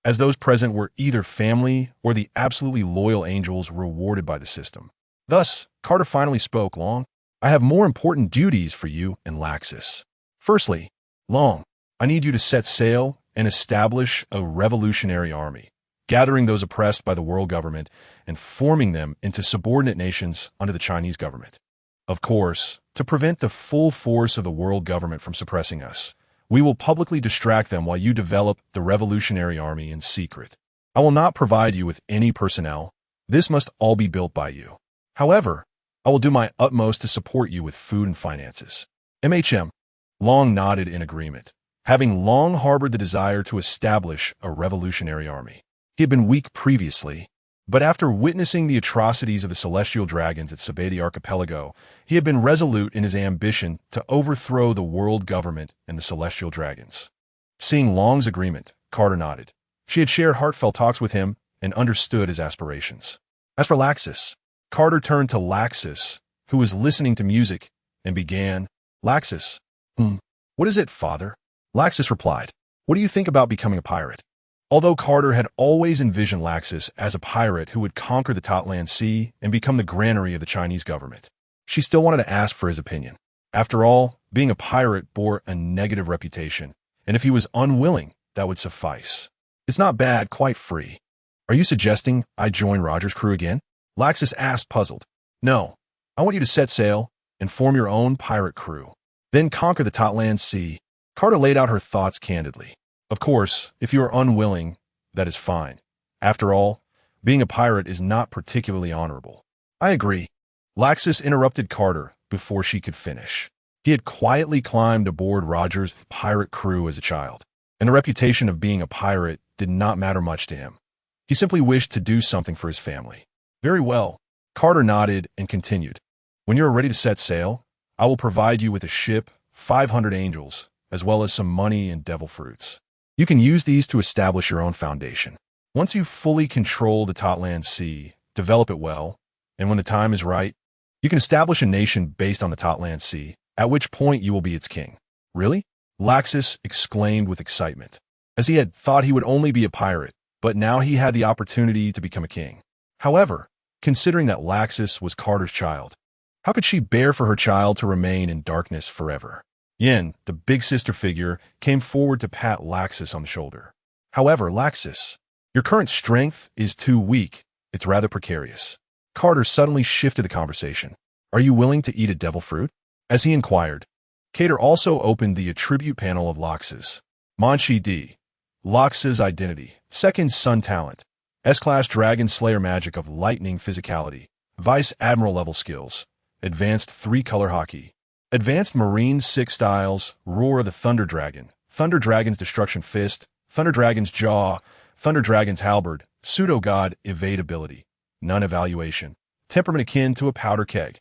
Speaker 1: as those present were either family or the absolutely loyal angels rewarded by the system. Thus, Carter finally spoke. Long, I have more important duties for you and Laxus. Firstly, Long, I need you to set sail and establish a revolutionary army, gathering those oppressed by the world government and forming them into subordinate nations under the Chinese government. Of course, to prevent the full force of the world government from suppressing us, we will publicly distract them while you develop the revolutionary army in secret. I will not provide you with any personnel. This must all be built by you. However, I will do my utmost to support you with food and finances. MHM. Long nodded in agreement, having long harbored the desire to establish a revolutionary army. He had been weak previously, but after witnessing the atrocities of the celestial dragons at Skypiea Archipelago, he had been resolute in his ambition to overthrow the world government and the celestial dragons. Seeing Long's agreement, Carter nodded. She had shared heartfelt talks with him and understood his aspirations. As for Laxus, Carter turned to Laxus, who was listening to music, and began, Laxus, what is it, father? Laxus replied, what do you think about becoming a pirate? Although Carter had always envisioned Laxus as a pirate who would conquer the Totland Sea and become the granary of the Chinese government, she still wanted to ask for his opinion. After all, being a pirate bore a negative reputation, and if he was unwilling, that would suffice. It's not bad, quite free. Are you suggesting I join Roger's crew again? Laxus asked, puzzled. No, I want you to set sail and form your own pirate crew, then conquer the Totland Sea. Carter laid out her thoughts candidly. Of course, if you are unwilling, that is fine. After all, being a pirate is not particularly honorable. I agree. Laxus interrupted Carter before she could finish. He had quietly climbed aboard Roger's pirate crew as a child, and the reputation of being a pirate did not matter much to him. He simply wished to do something for his family. Very well. Carter nodded and continued. When you are ready to set sail, I will provide you with a ship, 500 angels, as well as some money and devil fruits. You can use these to establish your own foundation. Once you fully control the Totland Sea, develop it well, and when the time is right, you can establish a nation based on the Totland Sea, at which point you will be its king. Really? Laxus exclaimed with excitement, as he had thought he would only be a pirate, but now he had the opportunity to become a king. However, considering that Laxus was Carter's child, how could she bear for her child to remain in darkness forever? Yin, the big sister figure, came forward to pat Laxus on the shoulder. However, Laxus, your current strength is too weak. It's rather precarious. Carter suddenly shifted the conversation. Are you willing to eat a devil fruit? As he inquired, Cater also opened the attribute panel of Laxus. Manchi D. Lax's identity. Second Sun talent. S-Class Dragon Slayer magic of lightning physicality. Vice Admiral level skills. Advanced 3-color hockey. Advanced Marine 6 styles, Roar of the Thunder Dragon, Thunder Dragon's Destruction Fist, Thunder Dragon's Jaw, Thunder Dragon's Halberd, Pseudo-God Evade ability, None evaluation, temperament akin to a powder keg.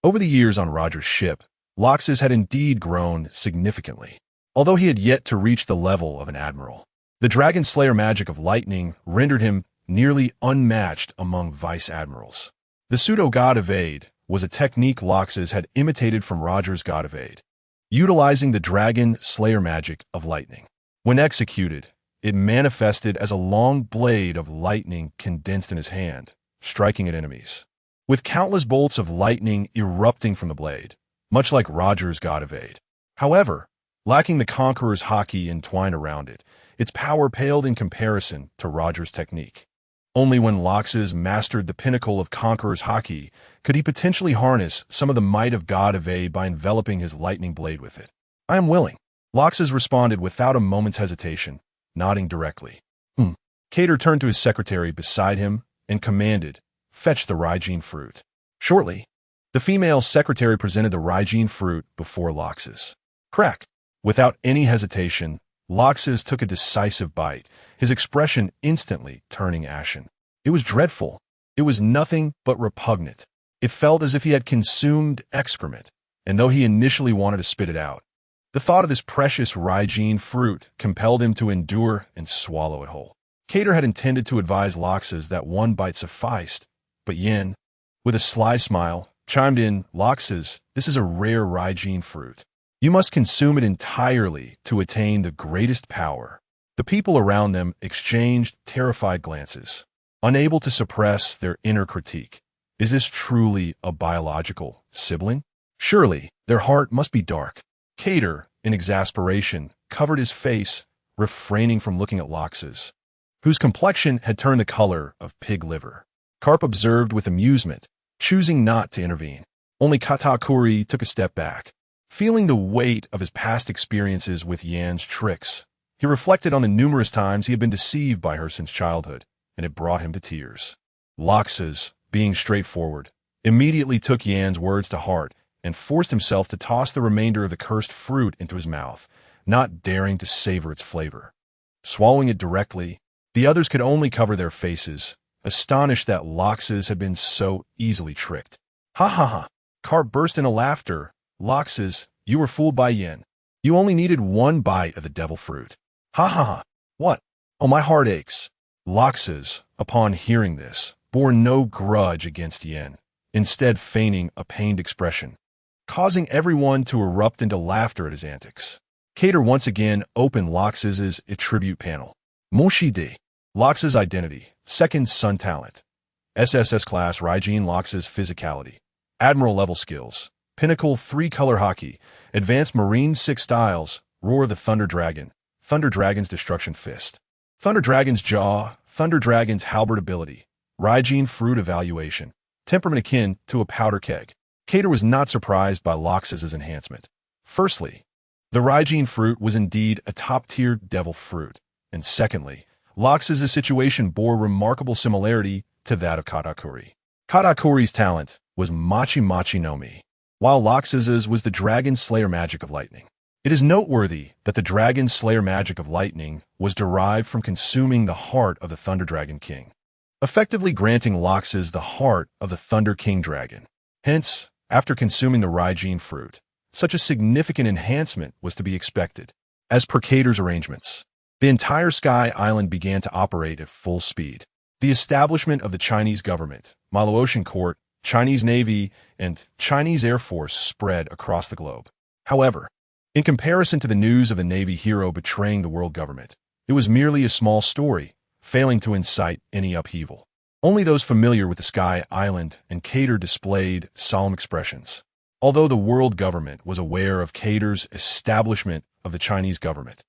Speaker 1: Over the years on Roger's ship, Laxus had indeed grown significantly, although he had yet to reach the level of an admiral. The Dragon Slayer magic of lightning rendered him nearly unmatched among vice admirals. The Pseudo-God Evade was a technique Laxus had imitated from Roger's God Evade, utilizing the Dragon Slayer magic of lightning. When executed, it manifested as a long blade of lightning condensed in his hand, striking at enemies, with countless bolts of lightning erupting from the blade, much like Roger's God of Aid. However, lacking the Conqueror's haki entwined around it, its power paled in comparison to Roger's technique. Only when Loxus mastered the pinnacle of Conqueror's haki could he potentially harness some of the might of God of Aid by enveloping his lightning blade with it. "I am willing," Loxus responded without a moment's hesitation, nodding directly. Cater turned to his secretary beside him and commanded, "Fetch the Raijin fruit." Shortly, the female secretary presented the Raijin fruit before Loxus. Crack! Without any hesitation, Loxus took a decisive bite, his expression instantly turning ashen. It was dreadful. It was nothing but repugnant. It felt as if he had consumed excrement, and though he initially wanted to spit it out, the thought of this precious Raijin fruit compelled him to endure and swallow it whole. Cater had intended to advise Loxus that one bite sufficed, but Yin, with a sly smile, chimed in, "Loxus, this is a rare Raijin fruit. You must consume it entirely to attain the greatest power." The people around them exchanged terrified glances, unable to suppress their inner critique. Is this truly a biological sibling? Surely, their heart must be dark. Cater, in exasperation, covered his face, refraining from looking at Loxus, whose complexion had turned the color of pig liver. Carp observed with amusement, choosing not to intervene. Only Katakuri took a step back. Feeling the weight of his past experiences with Yan's tricks, he reflected on the numerous times he had been deceived by her since childhood, and it brought him to tears. Loxus, being straightforward, immediately took Yan's words to heart and forced himself to toss the remainder of the cursed fruit into his mouth, not daring to savor its flavor. Swallowing it directly, the others could only cover their faces, astonished that Loxus had been so easily tricked. "Ha ha ha!" Carp burst into laughter. "Loxus, you were fooled by Yin. You only needed one bite of the devil fruit." "Ha ha ha! What? Oh, my heart aches." Loxus, upon hearing this, bore no grudge against Yin, instead feigning a pained expression, causing everyone to erupt into laughter at his antics. Cater once again opened Loxus's attribute panel. Moshi De. Loxus identity, second sun talent. SSS class Raijin Loxus physicality. Admiral level skills. Pinnacle 3-color haki. Advanced Marine 6 styles. Roar the Thunder Dragon. Thunder Dragon's destruction fist. Thunder Dragon's jaw. Thunder Dragon's halberd ability. Raijin fruit evaluation. Temperament akin to a powder keg. Cater was not surprised by Loxus's enhancement. Firstly, the Raijin fruit was indeed a top-tier devil fruit, and secondly, Loxus's situation bore remarkable similarity to that of Katakuri. Katakuri's talent was Machi Machi no Mi, while Loxus's was the Dragon Slayer magic of lightning. It is noteworthy that the Dragon Slayer magic of lightning was derived from consuming the heart of the Thunder Dragon King, effectively granting Loxus the heart of the Thunder King Dragon. Hence, after consuming the Raijin fruit, such a significant enhancement was to be expected. As per Cater's arrangements, the entire Sky Island began to operate at full speed. The establishment of the Chinese government, Milo-Ocean Court, Chinese Navy, and Chinese Air Force spread across the globe. However, in comparison to the news of the Navy hero betraying the world government, it was merely a small story, failing to incite any upheaval. Only those familiar with the Sky Island and Cater displayed solemn expressions. Although the world government was aware of Cater's establishment of the Chinese government,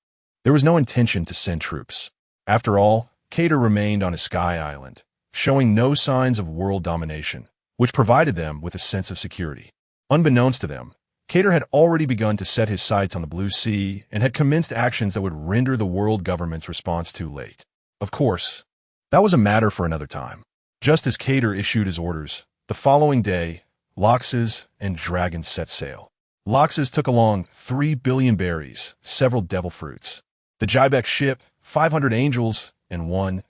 Speaker 1: there was no intention to send troops. After all, Cater remained on his Sky Island, showing no signs of world domination, which provided them with a sense of security. Unbeknownst to them, Cater had already begun to set his sights on the Blue Sea and had commenced actions that would render the world government's response too late. Of course, that was a matter for another time. Just as Cater issued his orders, the following day, Loxus and Dragon set sail. Loxus took along 3 billion berries, several devil fruits, the Jaibeck ship, 500 angels, and 1,000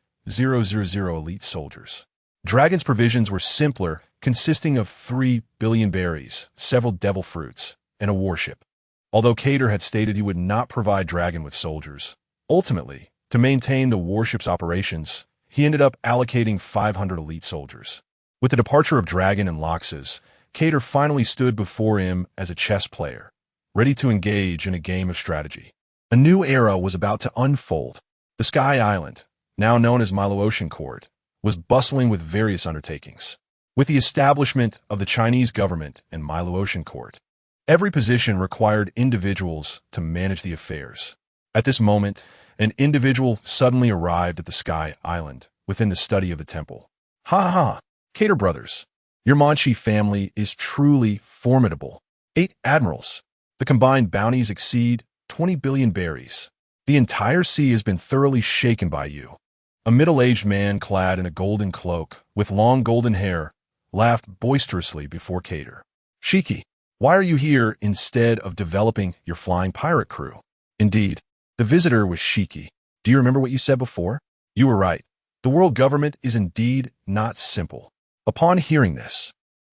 Speaker 1: elite soldiers. Dragon's provisions were simpler, consisting of 3 billion berries, several devil fruits, and a warship. Although Cater had stated he would not provide Dragon with soldiers, ultimately, to maintain the warship's operations, he ended up allocating 500 elite soldiers. With the departure of Dragon and Loxus, Cater finally stood before him as a chess player, ready to engage in a game of strategy. A new era was about to unfold. The Sky Island, now known as Milo-Ocean Court, was bustling with various undertakings. With the establishment of the Chinese government and Milo Ocean Court, every position required individuals to manage the affairs. At this moment, an individual suddenly arrived at the Sky Island within the study of the temple. Ha ha! Cater brothers, your Manchi family is truly formidable. 8 admirals. The combined bounties exceed 20 billion berries. The entire sea has been thoroughly shaken by you. A middle-aged man clad in a golden cloak with long golden hair laughed boisterously before Cater. Shiki, why are you here instead of developing your flying pirate crew? Indeed, the visitor was Shiki. Do you remember what you said before? You were right. The world government is indeed not simple. Upon hearing this,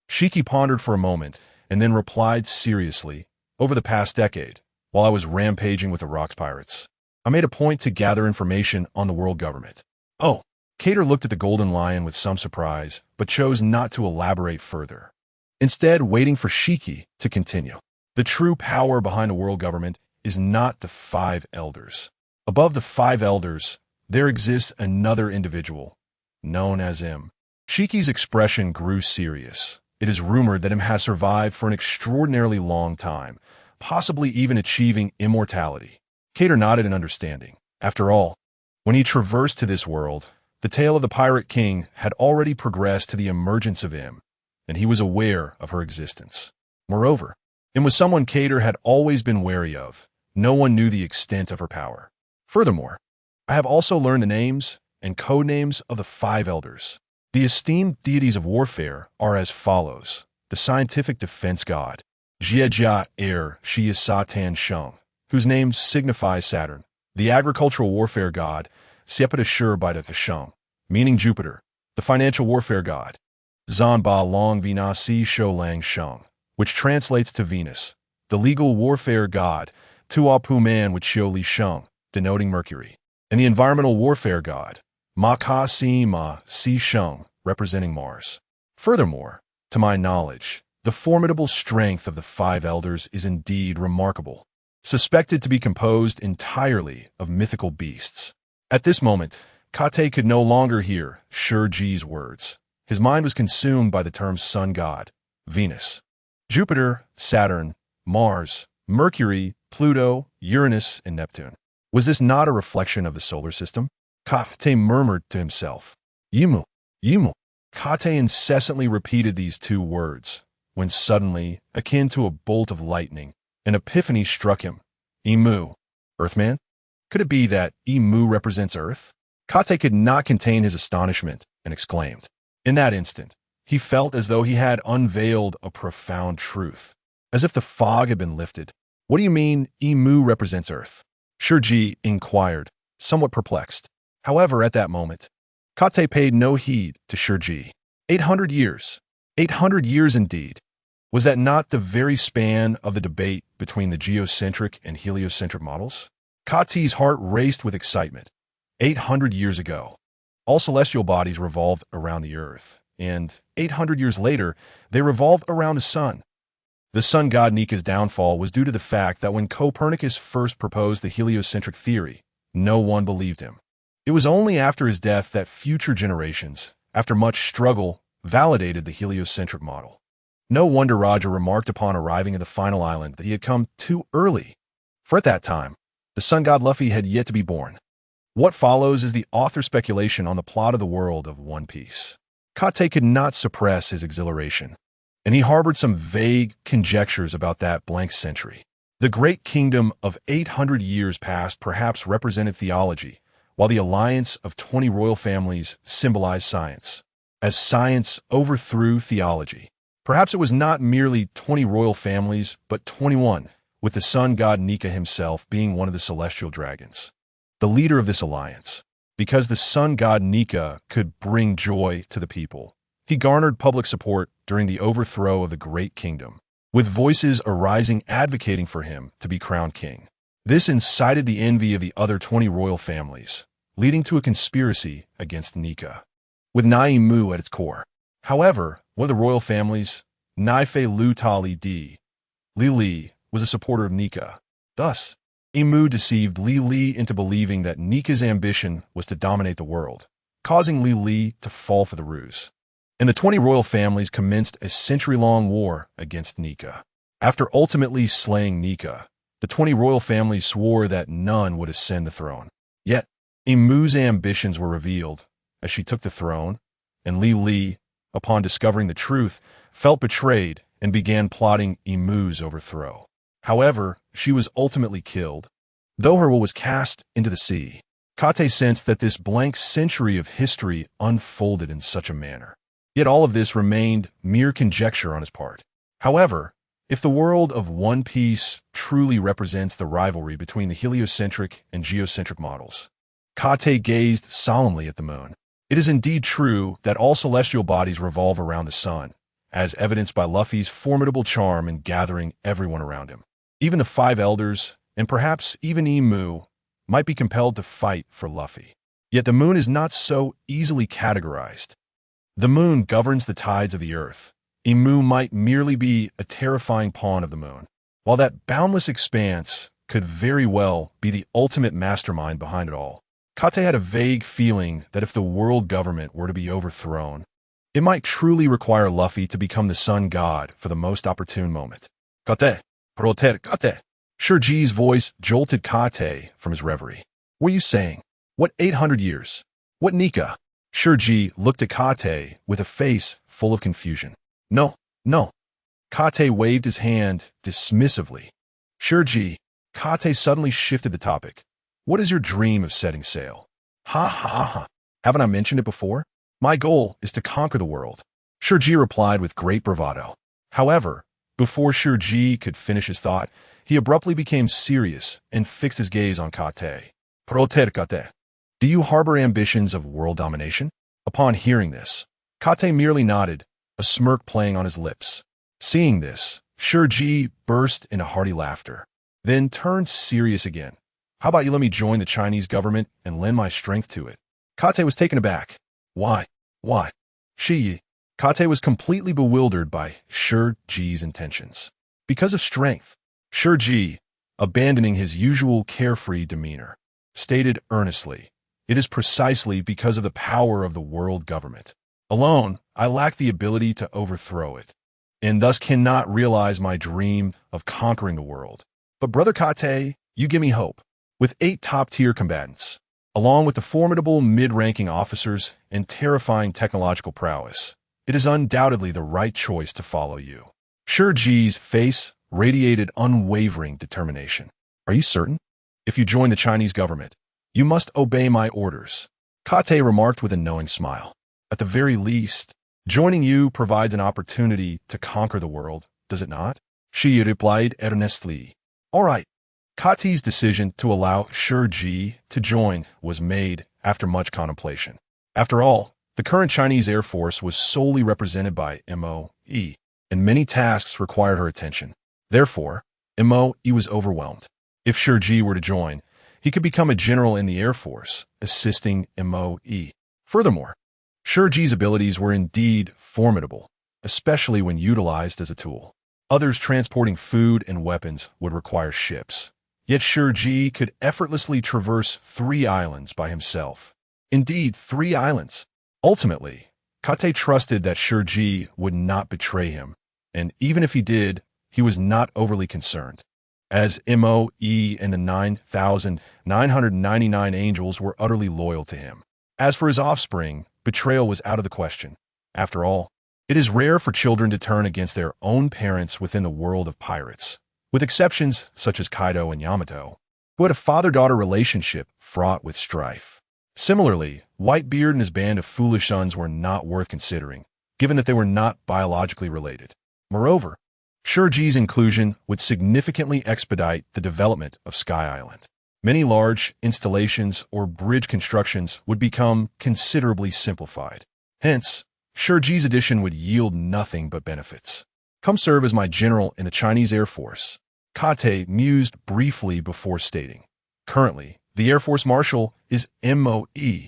Speaker 1: Shiki pondered for a moment and then replied seriously, over the past decade, while I was rampaging with the Rocks Pirates, I made a point to gather information on the world government. Oh, Cater looked at the Golden Lion with some surprise, but chose not to elaborate further, instead waiting for Shiki to continue. The true power behind the world government is not the 5 elders. Above the 5 elders, there exists another individual, known as M. Shiki's expression grew serious. It is rumored that M has survived for an extraordinarily long time, possibly even achieving immortality. Cater nodded in understanding. After all, when he traversed to this world, the tale of the Pirate King had already progressed to the emergence of M, and he was aware of her existence. Moreover, M was someone Cater had always been wary of. No one knew the extent of her power. Furthermore, I have also learned the names and code names of the 5 elders. The esteemed deities of warfare are as follows: the scientific defense god, Jiejia Shi Satan Sheng, whose name signifies Saturn; the agricultural warfare god, Sepida Shurbaida Sheng, meaning Jupiter; the financial warfare god, Zanba Long Vinasi Shoulang Sheng, which translates to Venus; the legal warfare god, Tuapu Man with Xiu Li Sheng, denoting Mercury; and the environmental warfare god, Ma Ka Si Ma Si Sheng, representing Mars. Furthermore, to my knowledge, the formidable strength of the 5 elders is indeed remarkable, suspected to be composed entirely of mythical beasts. At this moment, Kate could no longer hear Shurji's words. His mind was consumed by the terms sun god, Venus, Jupiter, Saturn, Mars, Mercury, Pluto, Uranus, and Neptune. Was this not a reflection of the solar system? Kate murmured to himself. Yimu, Yimu. Kate incessantly repeated these 2 words, when suddenly, akin to a bolt of lightning, an epiphany struck him. Imu. Earthman? Could it be that Imu represents Earth? Kate could not contain his astonishment and exclaimed. In that instant, he felt as though he had unveiled a profound truth, as if the fog had been lifted. What do you mean, Imu represents Earth? Shurji inquired, somewhat perplexed. However, at that moment, Kate paid no heed to Shurji. 800 years. 800 years indeed. Was that not the very span of the debate between the geocentric and heliocentric models? Kate's heart raced with excitement. 800 years ago, all celestial bodies revolved around the Earth, and 800 years later, they revolved around the Sun. The sun god Nika's downfall was due to the fact that when Copernicus first proposed the heliocentric theory, no one believed him. It was only after his death that future generations, after much struggle, validated the heliocentric model. No wonder Raja remarked upon arriving at the final island that he had come too early, for at that time, the sun god Luffy had yet to be born. What follows is the author's speculation on the plot of the world of One Piece. Kate could not suppress his exhilaration, and he harbored some vague conjectures about that blank century. The great kingdom of 800 years past perhaps represented theology, while the alliance of 20 royal families symbolized science. As science overthrew theology, perhaps it was not merely 20 royal families, but 21, with the sun god Nika himself being one of the celestial dragons, the leader of this alliance. Because the sun god Nika could bring joy to the people, he garnered public support during the overthrow of the great kingdom, with voices arising advocating for him to be crowned king. This incited the envy of the other 20 royal families, leading to a conspiracy against Nika, with Naimu at its core. However, one of the royal families, Naife Lutali D. Li Li, was a supporter of Nika. Thus, Imu deceived Li Li into believing that Nika's ambition was to dominate the world, causing Li to fall for the ruse. And the 20 royal families commenced a century-long war against Nika. After ultimately slaying Nika, the 20 royal families swore that none would ascend the throne. Yet, Imu's ambitions were revealed as she took the throne, and Li, upon discovering the truth, felt betrayed and began plotting Imu's overthrow. However, she was ultimately killed. Though her will was cast into the sea, Kate sensed that this blank century of history unfolded in such a manner. Yet all of this remained mere conjecture on his part. However, if the world of One Piece truly represents the rivalry between the heliocentric and geocentric models, Kate gazed solemnly at the moon. It is indeed true that all celestial bodies revolve around the sun, as evidenced by Luffy's formidable charm in gathering everyone around him. Even the five elders, and perhaps even Imu, might be compelled to fight for Luffy. Yet the moon is not so easily categorized. The moon governs the tides of the earth. Imu might merely be a terrifying pawn of the moon, while that boundless expanse could very well be the ultimate mastermind behind it all. Kate had a vague feeling that if the world government were to be overthrown, it might truly require Luffy to become the sun god for the most opportune moment. Kate, protect Kate. Shirji's voice jolted Kate from his reverie. What are you saying? What 800 years? What Nika? Shirji looked at Kate with a face full of confusion. No. Kate waved his hand dismissively. Shirji, Kate suddenly shifted the topic. What is your dream of setting sail? Ha. Haven't I mentioned it before? My goal is to conquer the world. Shirji replied with great bravado. However, before Shirji could finish his thought, he abruptly became serious and fixed his gaze on Kate. Protect Kate. Do you harbor ambitions of world domination? Upon hearing this, Kate merely nodded, a smirk playing on his lips. Seeing this, Shirji burst into hearty laughter, then turned serious again. How about you let me join the Chinese government and lend my strength to it? Kate was taken aback. Why? Kate was completely bewildered by Shirji's intentions. Because of strength. Shirji, abandoning his usual carefree demeanor, stated earnestly, it is precisely because of the power of the world government. Alone, I lack the ability to overthrow it, and thus cannot realize my dream of conquering the world. But Brother Kate, you give me hope. With 8 top-tier combatants, along with the formidable mid-ranking officers and terrifying technological prowess, it is undoubtedly the right choice to follow you. Shirji's face radiated unwavering determination. Are you certain? If you join the Chinese government, you must obey my orders. Kate remarked with a knowing smile. At the very least, joining you provides an opportunity to conquer the world, does it not? She replied earnestly. All right. Kate's decision to allow Shirji to join was made after much contemplation. After all, the current Chinese Air Force was solely represented by MOE, and many tasks required her attention. Therefore, MOE was overwhelmed. If Shirji were to join, he could become a general in the Air Force, assisting MOE. Furthermore, Shirji's abilities were indeed formidable, especially when utilized as a tool. Others transporting food and weapons would require ships. Yet Shirji could effortlessly traverse 3 islands by himself. Indeed, 3 islands. Ultimately, Kate trusted that Shirji would not betray him, and even if he did, he was not overly concerned, as MOE and the 9,999 angels were utterly loyal to him. As for his offspring, betrayal was out of the question. After all, it is rare for children to turn against their own parents within the world of pirates, with exceptions such as Kaido and Yamato, who had a father-daughter relationship fraught with strife. Similarly, Whitebeard and his band of foolish sons were not worth considering, given that they were not biologically related. Moreover, Shirji's inclusion would significantly expedite the development of Sky Island. Many large installations or bridge constructions would become considerably simplified. Hence, Shirji's addition would yield nothing but benefits. Come serve as my general in the Chinese Air Force. Kate mused briefly before stating, currently, the Air Force Marshal is MOE.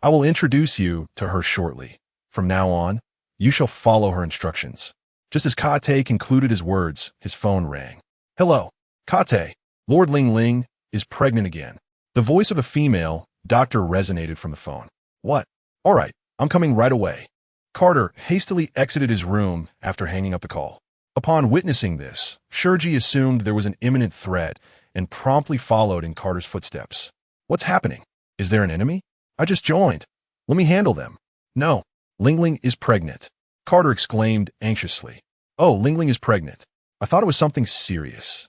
Speaker 1: I will introduce you to her shortly. From now on, you shall follow her instructions. Just as Kate concluded his words, his phone rang. Hello, Kate. Lord Lingling is pregnant again. The voice of a female doctor resonated from the phone. What? All right, I'm coming right away. Carter hastily exited his room after hanging up the call. Upon witnessing this, Shurji assumed there was an imminent threat and promptly followed in Carter's footsteps. What's happening? Is there an enemy? I just joined. Let me handle them. No, Lingling is pregnant. Carter exclaimed anxiously. Oh, Lingling is pregnant. I thought it was something serious.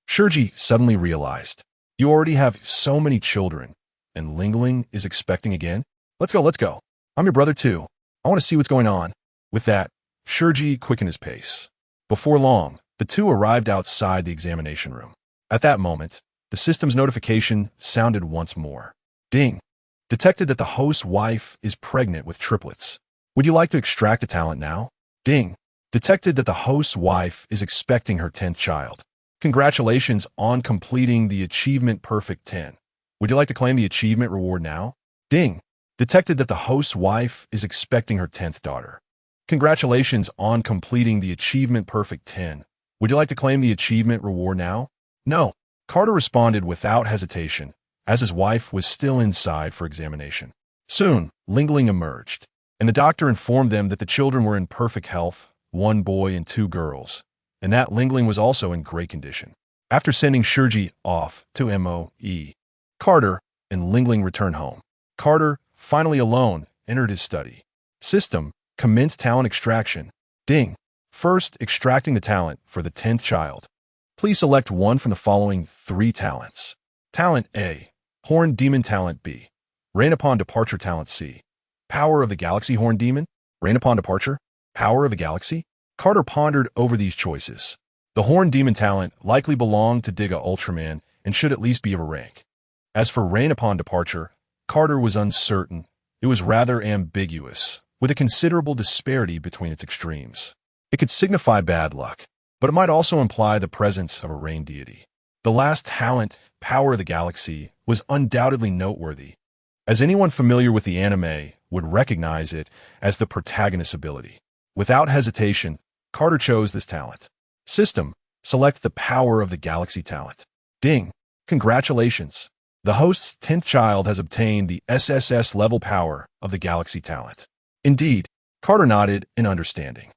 Speaker 1: Shurji suddenly realized. You already have so many children, and Lingling is expecting again? Let's go, let's go. I'm your brother too. I want to see what's going on. With that, Shurji quickened his pace. Before long, the two arrived outside the examination room. At that moment, the system's notification sounded once more. Ding. Detected that the host's wife is pregnant with triplets. Would you like to extract the talent now? Ding. Detected that the host's wife is expecting her 10th child. Congratulations on completing the Achievement Perfect 10. Would you like to claim the achievement reward now? Ding. Detected that the host's wife is expecting her 10th daughter. Congratulations on completing the Achievement Perfect 10. Would you like to claim the achievement reward now? No. Carter responded without hesitation, as his wife was still inside for examination. Soon, Lingling emerged, and the doctor informed them that the children were in perfect health, 1 boy and 2 girls, and that Lingling was also in great condition. After sending Shurji off to MOE, Carter and Lingling returned home. Carter, finally alone, entered his study. System, commence talent extraction. Ding. First, extracting the talent for the 10th child. Please select one from the following 3 talents. Talent A, Horned Demon Talent B. Rain Upon Departure Talent C. Power of the Galaxy Horned Demon. Rain Upon Departure. Power of the Galaxy. Carter pondered over these choices. The Horned Demon Talent likely belonged to Diga Ultraman and should at least be of a rank. As for Rain Upon Departure, Carter was uncertain. It was rather ambiguous, with a considerable disparity between its extremes. It could signify bad luck, but it might also imply the presence of a rain deity. The last talent, Power of the Galaxy, was undoubtedly noteworthy, as anyone familiar with the anime would recognize it as the protagonist's ability. Without hesitation, Carter chose this talent. System, select the Power of the Galaxy talent. Ding. Congratulations. The host's 10th child has obtained the SSS level Power of the Galaxy talent. Indeed, Carter nodded in understanding.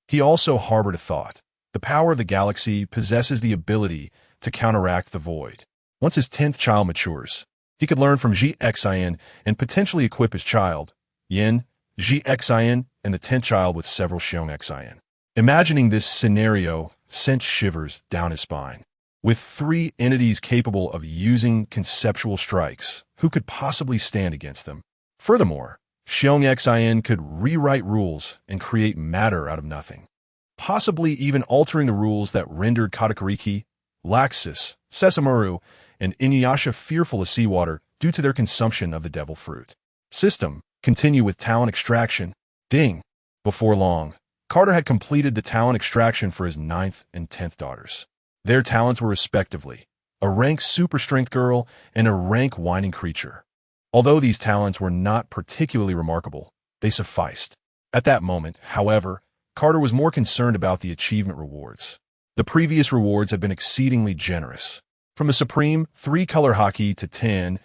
Speaker 1: He also harbored a thought. The Power of the Galaxy possesses the ability to counteract the void. Once his 10th child matures, he could learn from GXIN and potentially equip his child, Yin, GXIN, and the 10th child with several XIN. Imagining this scenario sent shivers down his spine. With 3 entities capable of using conceptual strikes, who could possibly stand against them? Furthermore, XIN could rewrite rules and create matter out of nothing, possibly even altering the rules that rendered Katakariki, Laxus, Sessamaru, and Inuyasha fearful of seawater due to their consumption of the devil fruit. System, continue with talent extraction. Ding. Before long, Carter had completed the talent extraction for his 9th and 10th daughters. Their talents were respectively a rank super strength girl and a rank whining creature. Although these talents were not particularly remarkable, they sufficed. At that moment, however, Carter was more concerned about the achievement rewards. The previous rewards had been exceedingly generous. From the Supreme 3-color hockey to 10,000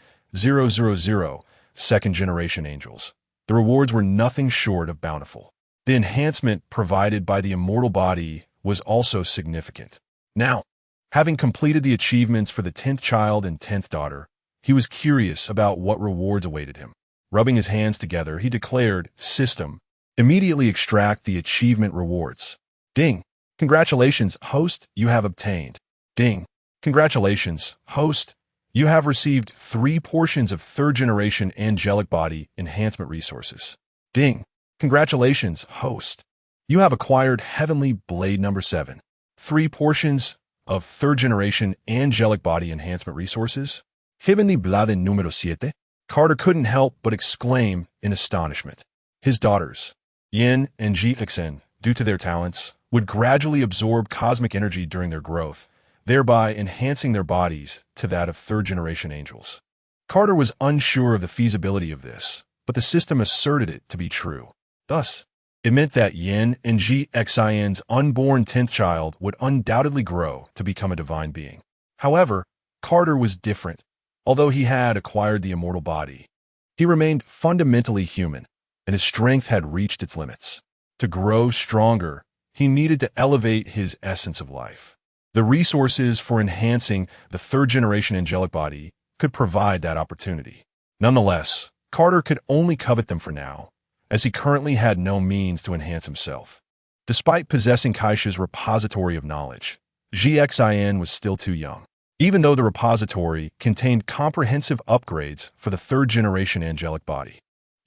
Speaker 1: second-generation angels, the rewards were nothing short of bountiful. The enhancement provided by the immortal body was also significant. Now, having completed the achievements for the 10th child and 10th daughter, he was curious about what rewards awaited him. Rubbing his hands together, he declared, System, immediately extract the achievement rewards. Ding. Congratulations, host, you have obtained. Ding. Congratulations, host, you have received 3 portions of 3rd-generation angelic body enhancement resources. Ding. Congratulations, host, you have acquired Heavenly Blade number 7. 3 portions of 3rd-generation angelic body enhancement resources. Heavenly Blade número 7. Carter couldn't help but exclaim in astonishment. His daughters, Yin and Jixen, due to their talents, would gradually absorb cosmic energy during their growth, thereby enhancing their bodies to that of 3rd-generation angels. Carter was unsure of the feasibility of this, but the system asserted it to be true. Thus, it meant that Yin and GXIN's unborn 10th child would undoubtedly grow to become a divine being. However, Carter was different. Although he had acquired the immortal body, he remained fundamentally human. and his strength had reached its limits. To grow stronger, he needed to elevate his essence of life. The resources for enhancing the third-generation angelic body could provide that opportunity. Nonetheless, Carter could only covet them for now, as he currently had no means to enhance himself. Despite possessing Kaisha's repository of knowledge, GXIN was still too young. Even though the repository contained comprehensive upgrades for the third-generation angelic body,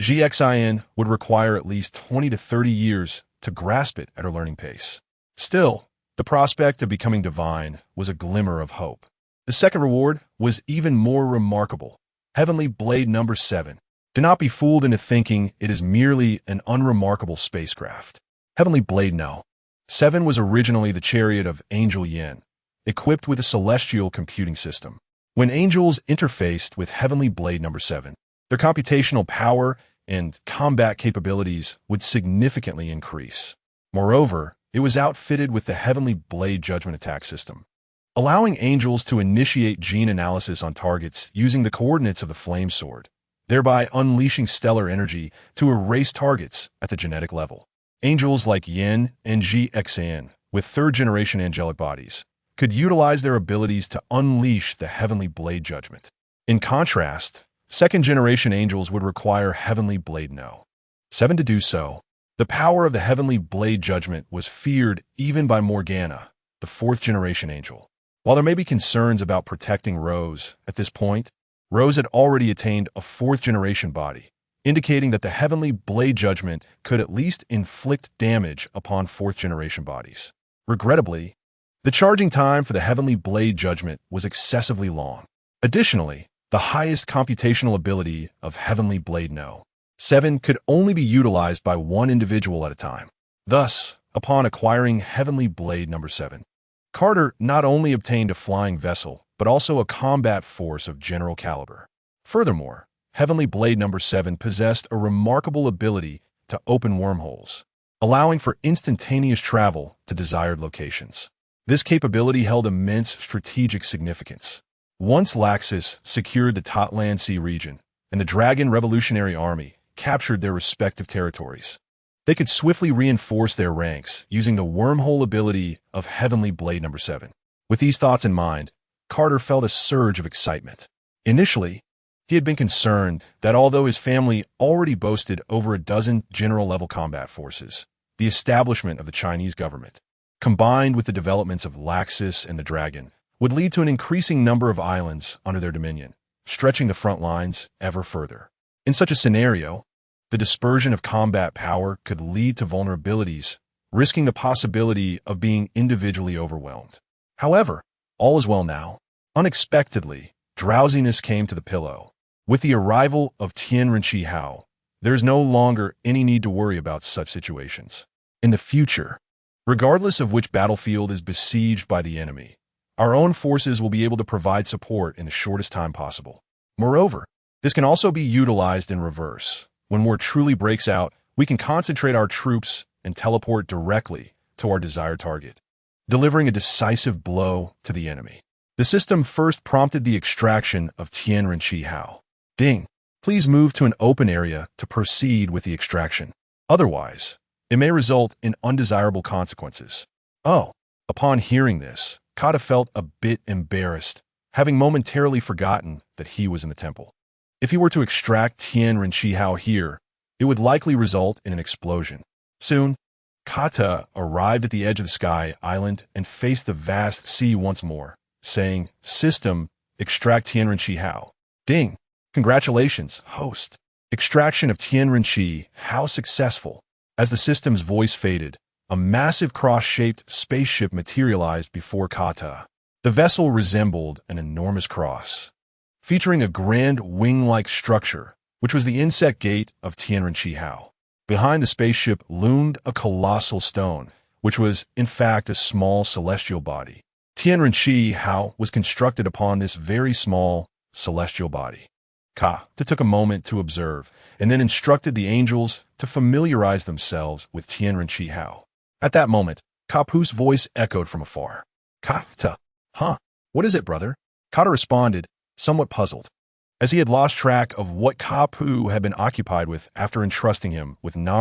Speaker 1: GXIN would require at least 20 to 30 years to grasp it at her learning pace. Still, the prospect of becoming divine was a glimmer of hope. The second reward was even more remarkable. Heavenly Blade number 7. Do not be fooled into thinking it is merely an unremarkable spacecraft. Heavenly Blade No. 7 was originally the chariot of Angel Yin, equipped with a celestial computing system. When angels interfaced with Heavenly Blade number 7, their computational power and combat capabilities would significantly increase. Moreover, it was outfitted with the Heavenly Blade Judgment Attack System, allowing angels to initiate gene analysis on targets using the coordinates of the Flame Sword, thereby unleashing stellar energy to erase targets at the genetic level. Angels like Yin and GXN, with third-generation angelic bodies, could utilize their abilities to unleash the Heavenly Blade Judgment. In contrast, second-generation angels would require Heavenly Blade No. 7 to do so. The power of the Heavenly Blade Judgment was feared even by Morgana, the fourth-generation angel. While there may be concerns about protecting Rose at this point, Rose had already attained a fourth-generation body, indicating that the Heavenly Blade Judgment could at least inflict damage upon fourth-generation bodies. Regrettably, the charging time for the Heavenly Blade Judgment was excessively long. Additionally, the highest computational ability of Heavenly Blade No. 7 could only be utilized by one individual at a time. Thus, upon acquiring Heavenly Blade number 7, Carter not only obtained a flying vessel, but also a combat force of general caliber. Furthermore, Heavenly Blade number 7 possessed a remarkable ability to open wormholes, allowing for instantaneous travel to desired locations. This capability held immense strategic significance. Once Laxus secured the Totland Sea region and the Dragon Revolutionary Army captured their respective territories, they could swiftly reinforce their ranks using the wormhole ability of Heavenly Blade number 7. With these thoughts in mind, Carter felt a surge of excitement. Initially, he had been concerned that although his family already boasted over a dozen general-level combat forces, the establishment of the Chinese government, combined with the developments of Laxus and the Dragon, would lead to an increasing number of islands under their dominion, stretching the front lines ever further. In such a scenario, the dispersion of combat power could lead to vulnerabilities, risking the possibility of being individually overwhelmed. However, all is well now. Unexpectedly, drowsiness came to the pillow. With the arrival of Tianren Hao, there is no longer any need to worry about such situations. In the future, regardless of which battlefield is besieged by the enemy, our own forces will be able to provide support in the shortest time possible. Moreover, this can also be utilized in reverse. When war truly breaks out, we can concentrate our troops and teleport directly to our desired target, delivering a decisive blow to the enemy. The system first prompted the extraction of Tianren Hao. Ding. Please move to an open area to proceed with the extraction. Otherwise, it may result in undesirable consequences. Oh, upon hearing this, Kata felt a bit embarrassed, having momentarily forgotten that he was in the temple. If he were to extract Tianren Hao here, it would likely result in an explosion. Soon, Kata arrived at the edge of the Sky Island and faced the vast sea once more, saying, "System, extract Tianren Hao." Ding! Congratulations, host. Extraction of Tianren Hao successful. As the system's voice faded, a massive cross-shaped spaceship materialized before Kata. The vessel resembled an enormous cross, featuring a grand wing-like structure, which was the insect gate of Tianren Hao. Behind the spaceship loomed a colossal stone, which was, in fact, a small celestial body. Tianren Hao was constructed upon this very small celestial body. Kata took a moment to observe, and then instructed the angels to familiarize themselves with Tianren Hao. At that moment, Kapu's voice echoed from afar. Kata, huh? What is it, brother? Kata responded, somewhat puzzled. as he had lost track of what Kapu had been occupied with after entrusting him with Na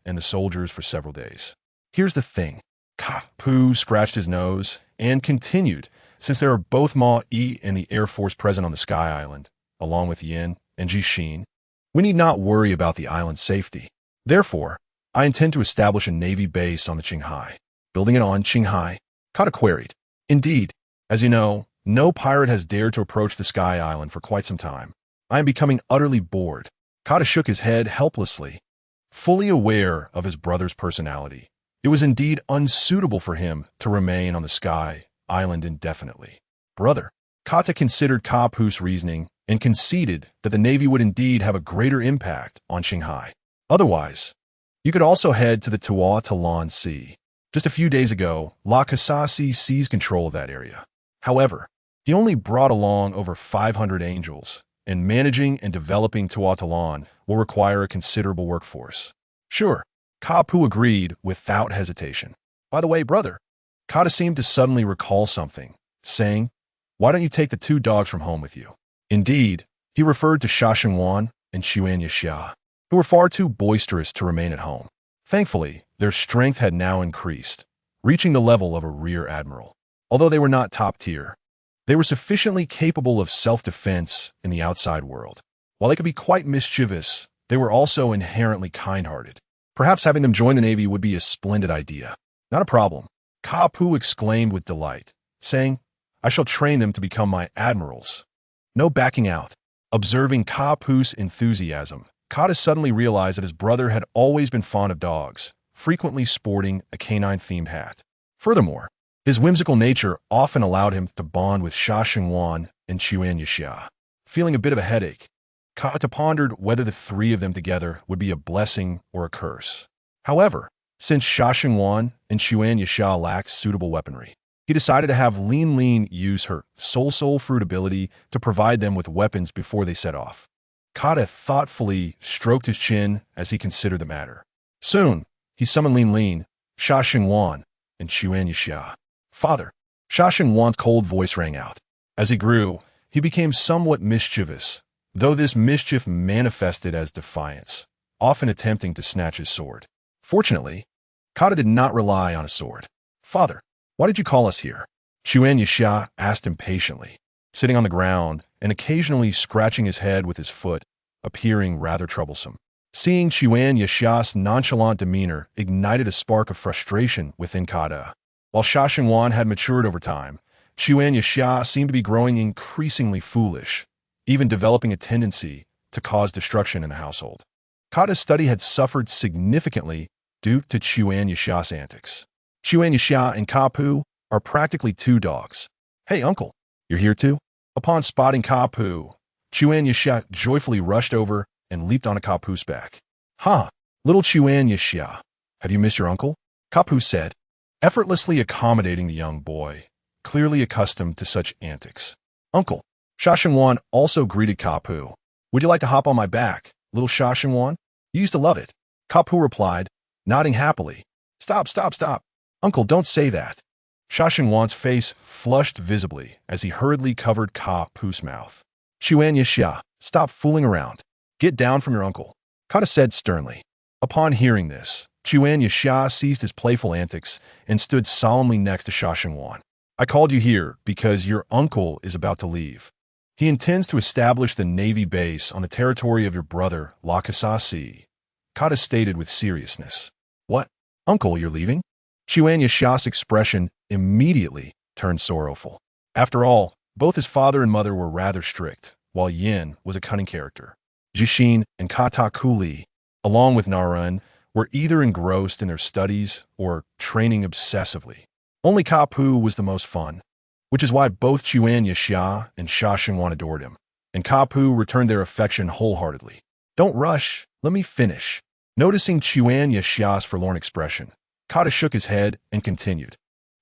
Speaker 1: and the soldiers for several days. Here's the thing. Kapu scratched his nose and continued, since there are both Ma-E and the Air Force present on the Sky Island, along with Yin and Jishin, we need not worry about the island's safety. Therefore, I intend to establish a Navy base on the Qinghai. Building it on Qinghai, Kata queried. Indeed, as you know, no pirate has dared to approach the Sky Island for quite some time. I am becoming utterly bored. Kata shook his head helplessly. Fully aware of his brother's personality, it was indeed unsuitable for him to remain on the Sky Island indefinitely. Brother, Kata considered Kapu's reasoning and conceded that the Navy would indeed have a greater impact on Qinghai. Otherwise, you could also head to the Tuatalan Sea. Just a few days ago, La Kasasi seized control of that area. However, he only brought along over 500 angels, and managing and developing Tuatalan will require a considerable workforce. Sure, Kapu agreed without hesitation. By the way, brother, Kata seemed to suddenly recall something, saying, why don't you take the 2 dogs from home with you? Indeed, he referred to Sha Xingwan and Xuan Yixia, who were far too boisterous to remain at home. Thankfully, their strength had now increased, reaching the level of a rear admiral. Although they were not top tier, they were sufficiently capable of self-defense in the outside world. While they could be quite mischievous, they were also inherently kind-hearted. Perhaps having them join the Navy would be a splendid idea. Not a problem, Kapu exclaimed with delight, saying, I shall train them to become my admirals. No backing out. Observing Kapu's enthusiasm, Kata suddenly realized that his brother had always been fond of dogs, frequently sporting a canine-themed hat. Furthermore, his whimsical nature often allowed him to bond with Sha Xingwan and Xuan Yixia. Feeling a bit of a headache, Kata pondered whether the 3 of them together would be a blessing or a curse. However, since Sha Xingwan and Xuan Yixia lacked suitable weaponry, he decided to have Lingling use her soul fruit ability to provide them with weapons before they set off. Kata thoughtfully stroked his chin as he considered the matter. Soon, he summoned Lingling, Sha Xingwan, and Xuan Yixia. Father, Sha Xingwan's cold voice rang out. As he grew, he became somewhat mischievous, though this mischief manifested as defiance, often attempting to snatch his sword. Fortunately, Kata did not rely on a sword. Father, why did you call us here? Xuan Yixia asked impatiently, sitting on the ground and occasionally scratching his head with his foot, appearing rather troublesome. Seeing Xuan Yixia's nonchalant demeanor ignited a spark of frustration within Kata. While Sha Xingwan had matured over time, Xuan Yixia seemed to be growing increasingly foolish, even developing a tendency to cause destruction in the household. Kata's study had suffered significantly due to Xuan Yixia's antics. Xuan Yixia and Kapu are practically 2 dogs. Hey, uncle, you're here too? Upon spotting Kapu, Xuan Yixia joyfully rushed over and leaped on Kapu's back. Ha, little Xuan Yixia, have you missed your uncle? Kapu said, effortlessly accommodating the young boy, clearly accustomed to such antics. Uncle, Sha Xingwan also greeted Kapu. Would you like to hop on my back, little Sha Xingwan? You used to love it. Kapu replied, nodding happily. Stop. Uncle, don't say that. Sha Xingwan's face flushed visibly as he hurriedly covered Kapu's mouth. Xuan Yixia, stop fooling around. Get down from your uncle, Kata said sternly. Upon hearing this, Xuan Yixia ceased his playful antics and stood solemnly next to Sha Xingwan. I called you here because your uncle is about to leave. He intends to establish the Navy base on the territory of your brother, La Kasasi, Kata stated with seriousness. What? Uncle, you're leaving? Xuan Yixia's expression immediately turned sorrowful. After all, both his father and mother were rather strict, while Yin was a cunning character. Jishin and Katakuli, along with Naran, were either engrossed in their studies or training obsessively. Only Kapu was the most fun, which is why both Xuan Yixia and Sha Xingwan adored him, and Kapu returned their affection wholeheartedly. Don't rush, let me finish. Noticing Xuan Yixia's forlorn expression, Kata shook his head and continued.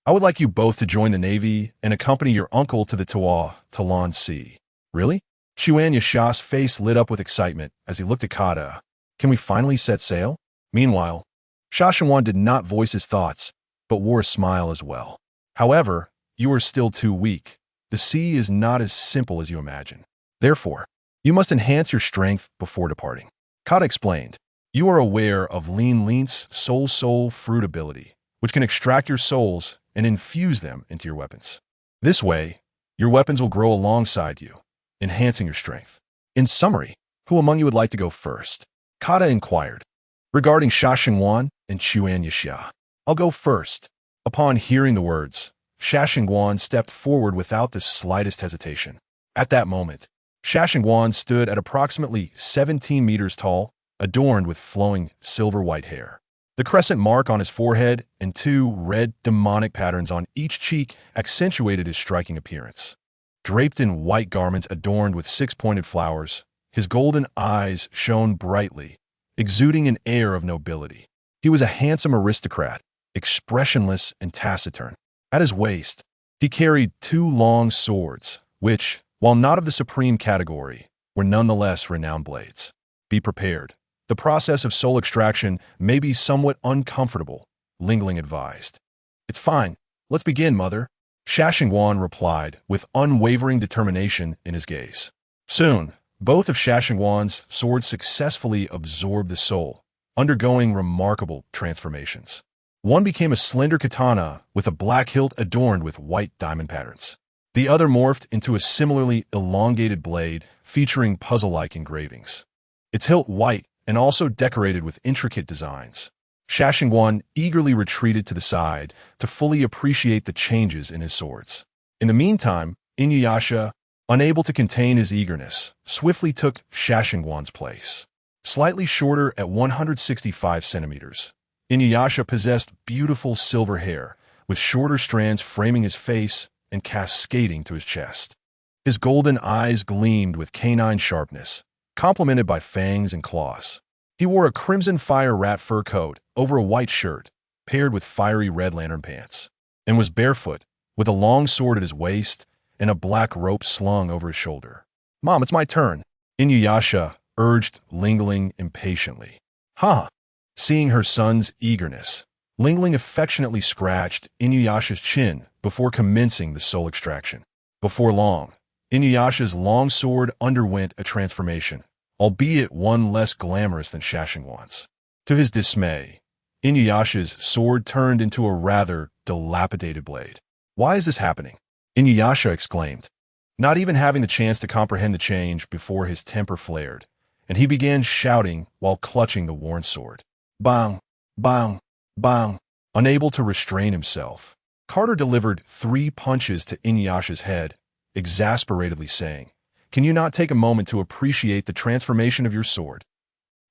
Speaker 1: I would like you both to join the Navy and accompany your uncle to the Tuatalan Sea. Really? Xuan Yixia's face lit up with excitement as he looked at Kata. Can we finally set sail? Meanwhile, Sha Xingwan did not voice his thoughts, but wore a smile as well. However, you are still too weak. The sea is not as simple as you imagine. Therefore, You must enhance your strength before departing. Kata explained. You are aware of Lingling's soul fruit ability, which can extract your souls and infuse them into your weapons. This way, your weapons will grow alongside you, enhancing your strength. In summary, who among you would like to go first? Kata inquired. Regarding Sha Xingguan and Chuan Yixia, I'll go first. Upon hearing the words, Sha Xingguan stepped forward without the slightest hesitation. At that moment, Sha Xingguan stood at approximately 17 meters tall, adorned with flowing silver-white hair. The crescent mark on his forehead and two red demonic patterns on each cheek accentuated his striking appearance. Draped in white garments adorned with six-pointed flowers, his golden eyes shone brightly, exuding an air of nobility. He was a handsome aristocrat, expressionless and taciturn. At his waist, he carried two long swords, which, while not of the supreme category, were nonetheless renowned blades. Be prepared. The process of soul extraction may be somewhat uncomfortable, Lingling advised. It's fine. Let's begin, mother. Sha Xingguan replied, with unwavering determination in his gaze. Soon, both of Sha Xingguan's swords successfully absorbed the soul, undergoing remarkable transformations. One became a slender katana with a black hilt adorned with white diamond patterns. The other morphed into a similarly elongated blade featuring puzzle-like engravings. Its hilt white and also decorated with intricate designs. Sha Xingguan eagerly retreated to the side to fully appreciate the changes in his swords. In the meantime, Inuyasha, unable to contain his eagerness, swiftly took Sha Xingguan's place. Slightly shorter at 165 centimeters, Inuyasha possessed beautiful silver hair, with shorter strands framing his face and cascading to his chest. His golden eyes gleamed with canine sharpness, complemented by fangs and claws. He wore a crimson fire rat fur coat over a white shirt, paired with fiery red lantern pants, and was barefoot, with a long sword at his waist and a black rope slung over his shoulder. Mom, it's my turn, Inuyasha urged Lingling impatiently. Ha! Seeing her son's eagerness, Lingling affectionately scratched Inuyasha's chin before commencing the soul extraction. Before long, Inuyasha's long sword underwent a transformation, albeit one less glamorous than Sha Xingguan's. To his dismay, Inuyasha's sword turned into a rather dilapidated blade. Why is this happening? Inuyasha exclaimed, not even having the chance to comprehend the change before his temper flared, and he began shouting while clutching the worn sword. Bang! Bang! Bang! Unable to restrain himself, Carter delivered 3 punches to Inuyasha's head, exasperatedly saying, Can you not take a moment to appreciate the transformation of your sword?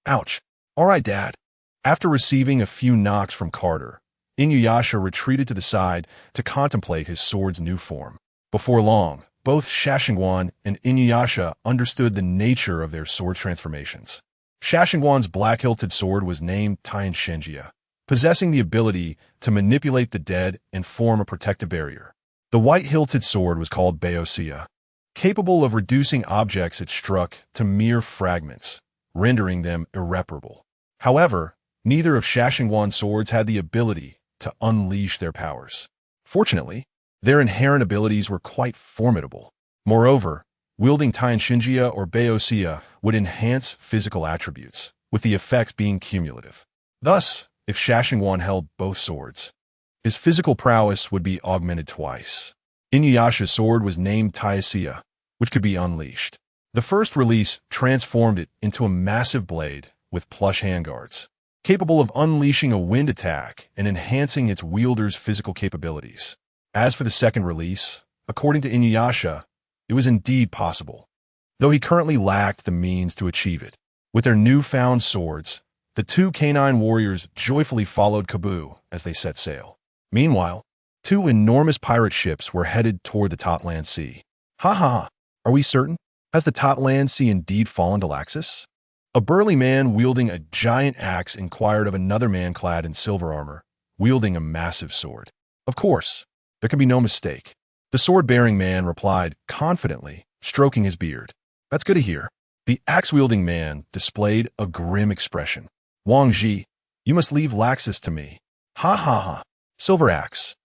Speaker 1: Ouch. All right, Dad. After receiving a few knocks from Carter, Inuyasha retreated to the side to contemplate his sword's new form. Before long, both Sha Xingguan and Inuyasha understood the nature of their sword transformations. Sha Xingguan's black-hilted sword was named Taishinjia, possessing the ability to manipulate the dead and form a protective barrier. The white-hilted sword was called Beosia, capable of reducing objects it struck to mere fragments, rendering them irreparable. However, neither of Sha Xingguan's swords had the ability to unleash their powers. Fortunately, their inherent abilities were quite formidable. Moreover, wielding Taishinjia or Beosia would enhance physical attributes, with the effects being cumulative. Thus, if Sha Xingguan held both swords, his physical prowess would be augmented twice. Inuyasha's sword was named Taisea, which could be unleashed. The first release transformed it into a massive blade with plush handguards, capable of unleashing a wind attack and enhancing its wielder's physical capabilities. As for the second release, according to Inuyasha, it was indeed possible, though he currently lacked the means to achieve it. With their newfound swords, the two canine warriors joyfully followed Kabu as they set sail. Meanwhile, 2 enormous pirate ships were headed toward the Totland Sea. Ha ha! Are we certain? Has the Totland Sea indeed fallen to Laxus? A burly man wielding a giant axe inquired of another man clad in silver armor, wielding a massive sword. Of course, there can be no mistake. The sword-bearing man replied confidently, stroking his beard. That's good to hear. The axe-wielding man displayed a grim expression. Wang Ji, you must leave Laxus to me. Ha ha ha. Silver Axe,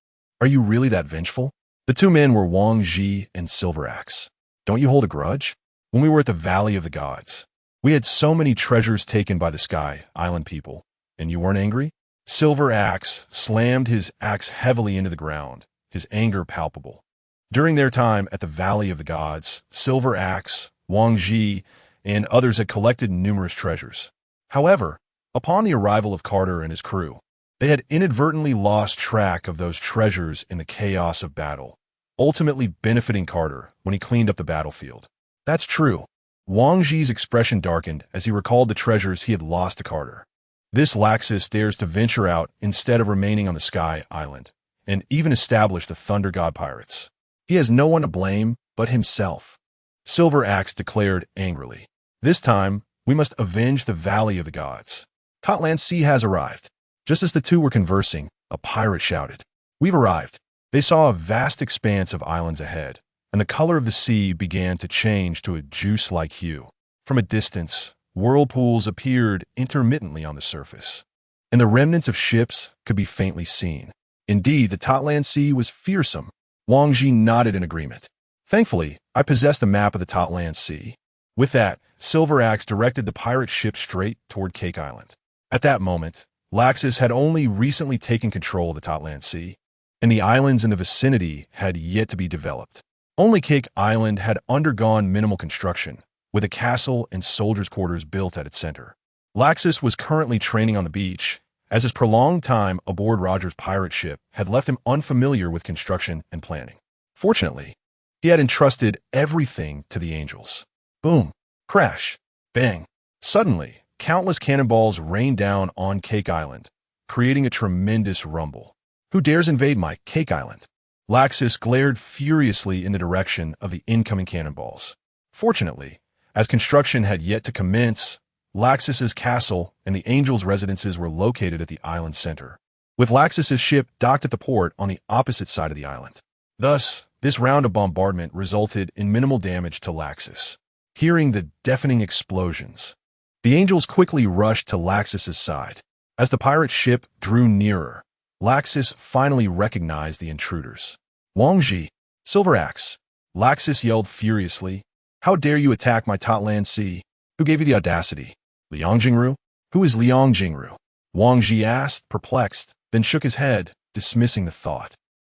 Speaker 1: are you really that vengeful? The 2 men were Wang Ji and Silver Axe. Don't you hold a grudge? when we were at the Valley of the Gods. We had so many treasures taken by the Sky Island people, and you weren't angry? Silver Axe slammed his axe heavily into the ground, his anger palpable. During their time at the Valley of the Gods, Silver Axe, Wang Ji, and others had collected numerous treasures. However, upon the arrival of Carter and his crew, they had inadvertently lost track of those treasures in the chaos of battle, ultimately benefiting Carter when he cleaned up the battlefield. That's true. Wang Ji's expression darkened as he recalled the treasures he had lost to Carter. This Laxus dares to venture out instead of remaining on the Sky Island, and even establish the Thunder God Pirates. He has no one to blame but himself. Silver Axe declared angrily. This time, we must avenge the Valley of the Gods. Totland Sea has arrived. Just as the two were conversing, a pirate shouted, "We've arrived." They saw a vast expanse of islands ahead, and the color of the sea began to change to a juice-like hue. From a distance, whirlpools appeared intermittently on the surface, and the remnants of ships could be faintly seen. Indeed, the Totland Sea was fearsome. Wang Ji nodded in agreement. Thankfully, I possessed a map of the Totland Sea. With that, Silver Axe directed the pirate ship straight toward Cake Island. At that moment, Laxus had only recently taken control of the Totland Sea, and the islands in the vicinity had yet to be developed. Only Cake Island had undergone minimal construction, with a castle and soldiers' quarters built at its center. Laxus was currently training on the beach, as his prolonged time aboard Roger's pirate ship had left him unfamiliar with construction and planning. Fortunately, he had entrusted everything to the angels. Boom, crash, bang. Suddenly, countless cannonballs rained down on Cake Island, creating a tremendous rumble. Who dares invade my Cake Island? Laxus glared furiously in the direction of the incoming cannonballs. Fortunately, as construction had yet to commence, Laxus's castle and the angels' residences were located at the island's center, with Laxus's ship docked at the port on the opposite side of the island. Thus, this round of bombardment resulted in minimal damage to Laxus. Hearing the deafening explosions, the angels quickly rushed to Laxus's side. As the pirate ship drew nearer, Laxus finally recognized the intruders. Wang Ji, Silver Axe. Laxus yelled furiously. How dare you attack my Totland Sea? Who gave you the audacity? Liang Jingru? Who is Liang Jingru? Wang Ji asked, perplexed, then shook his head, dismissing the thought.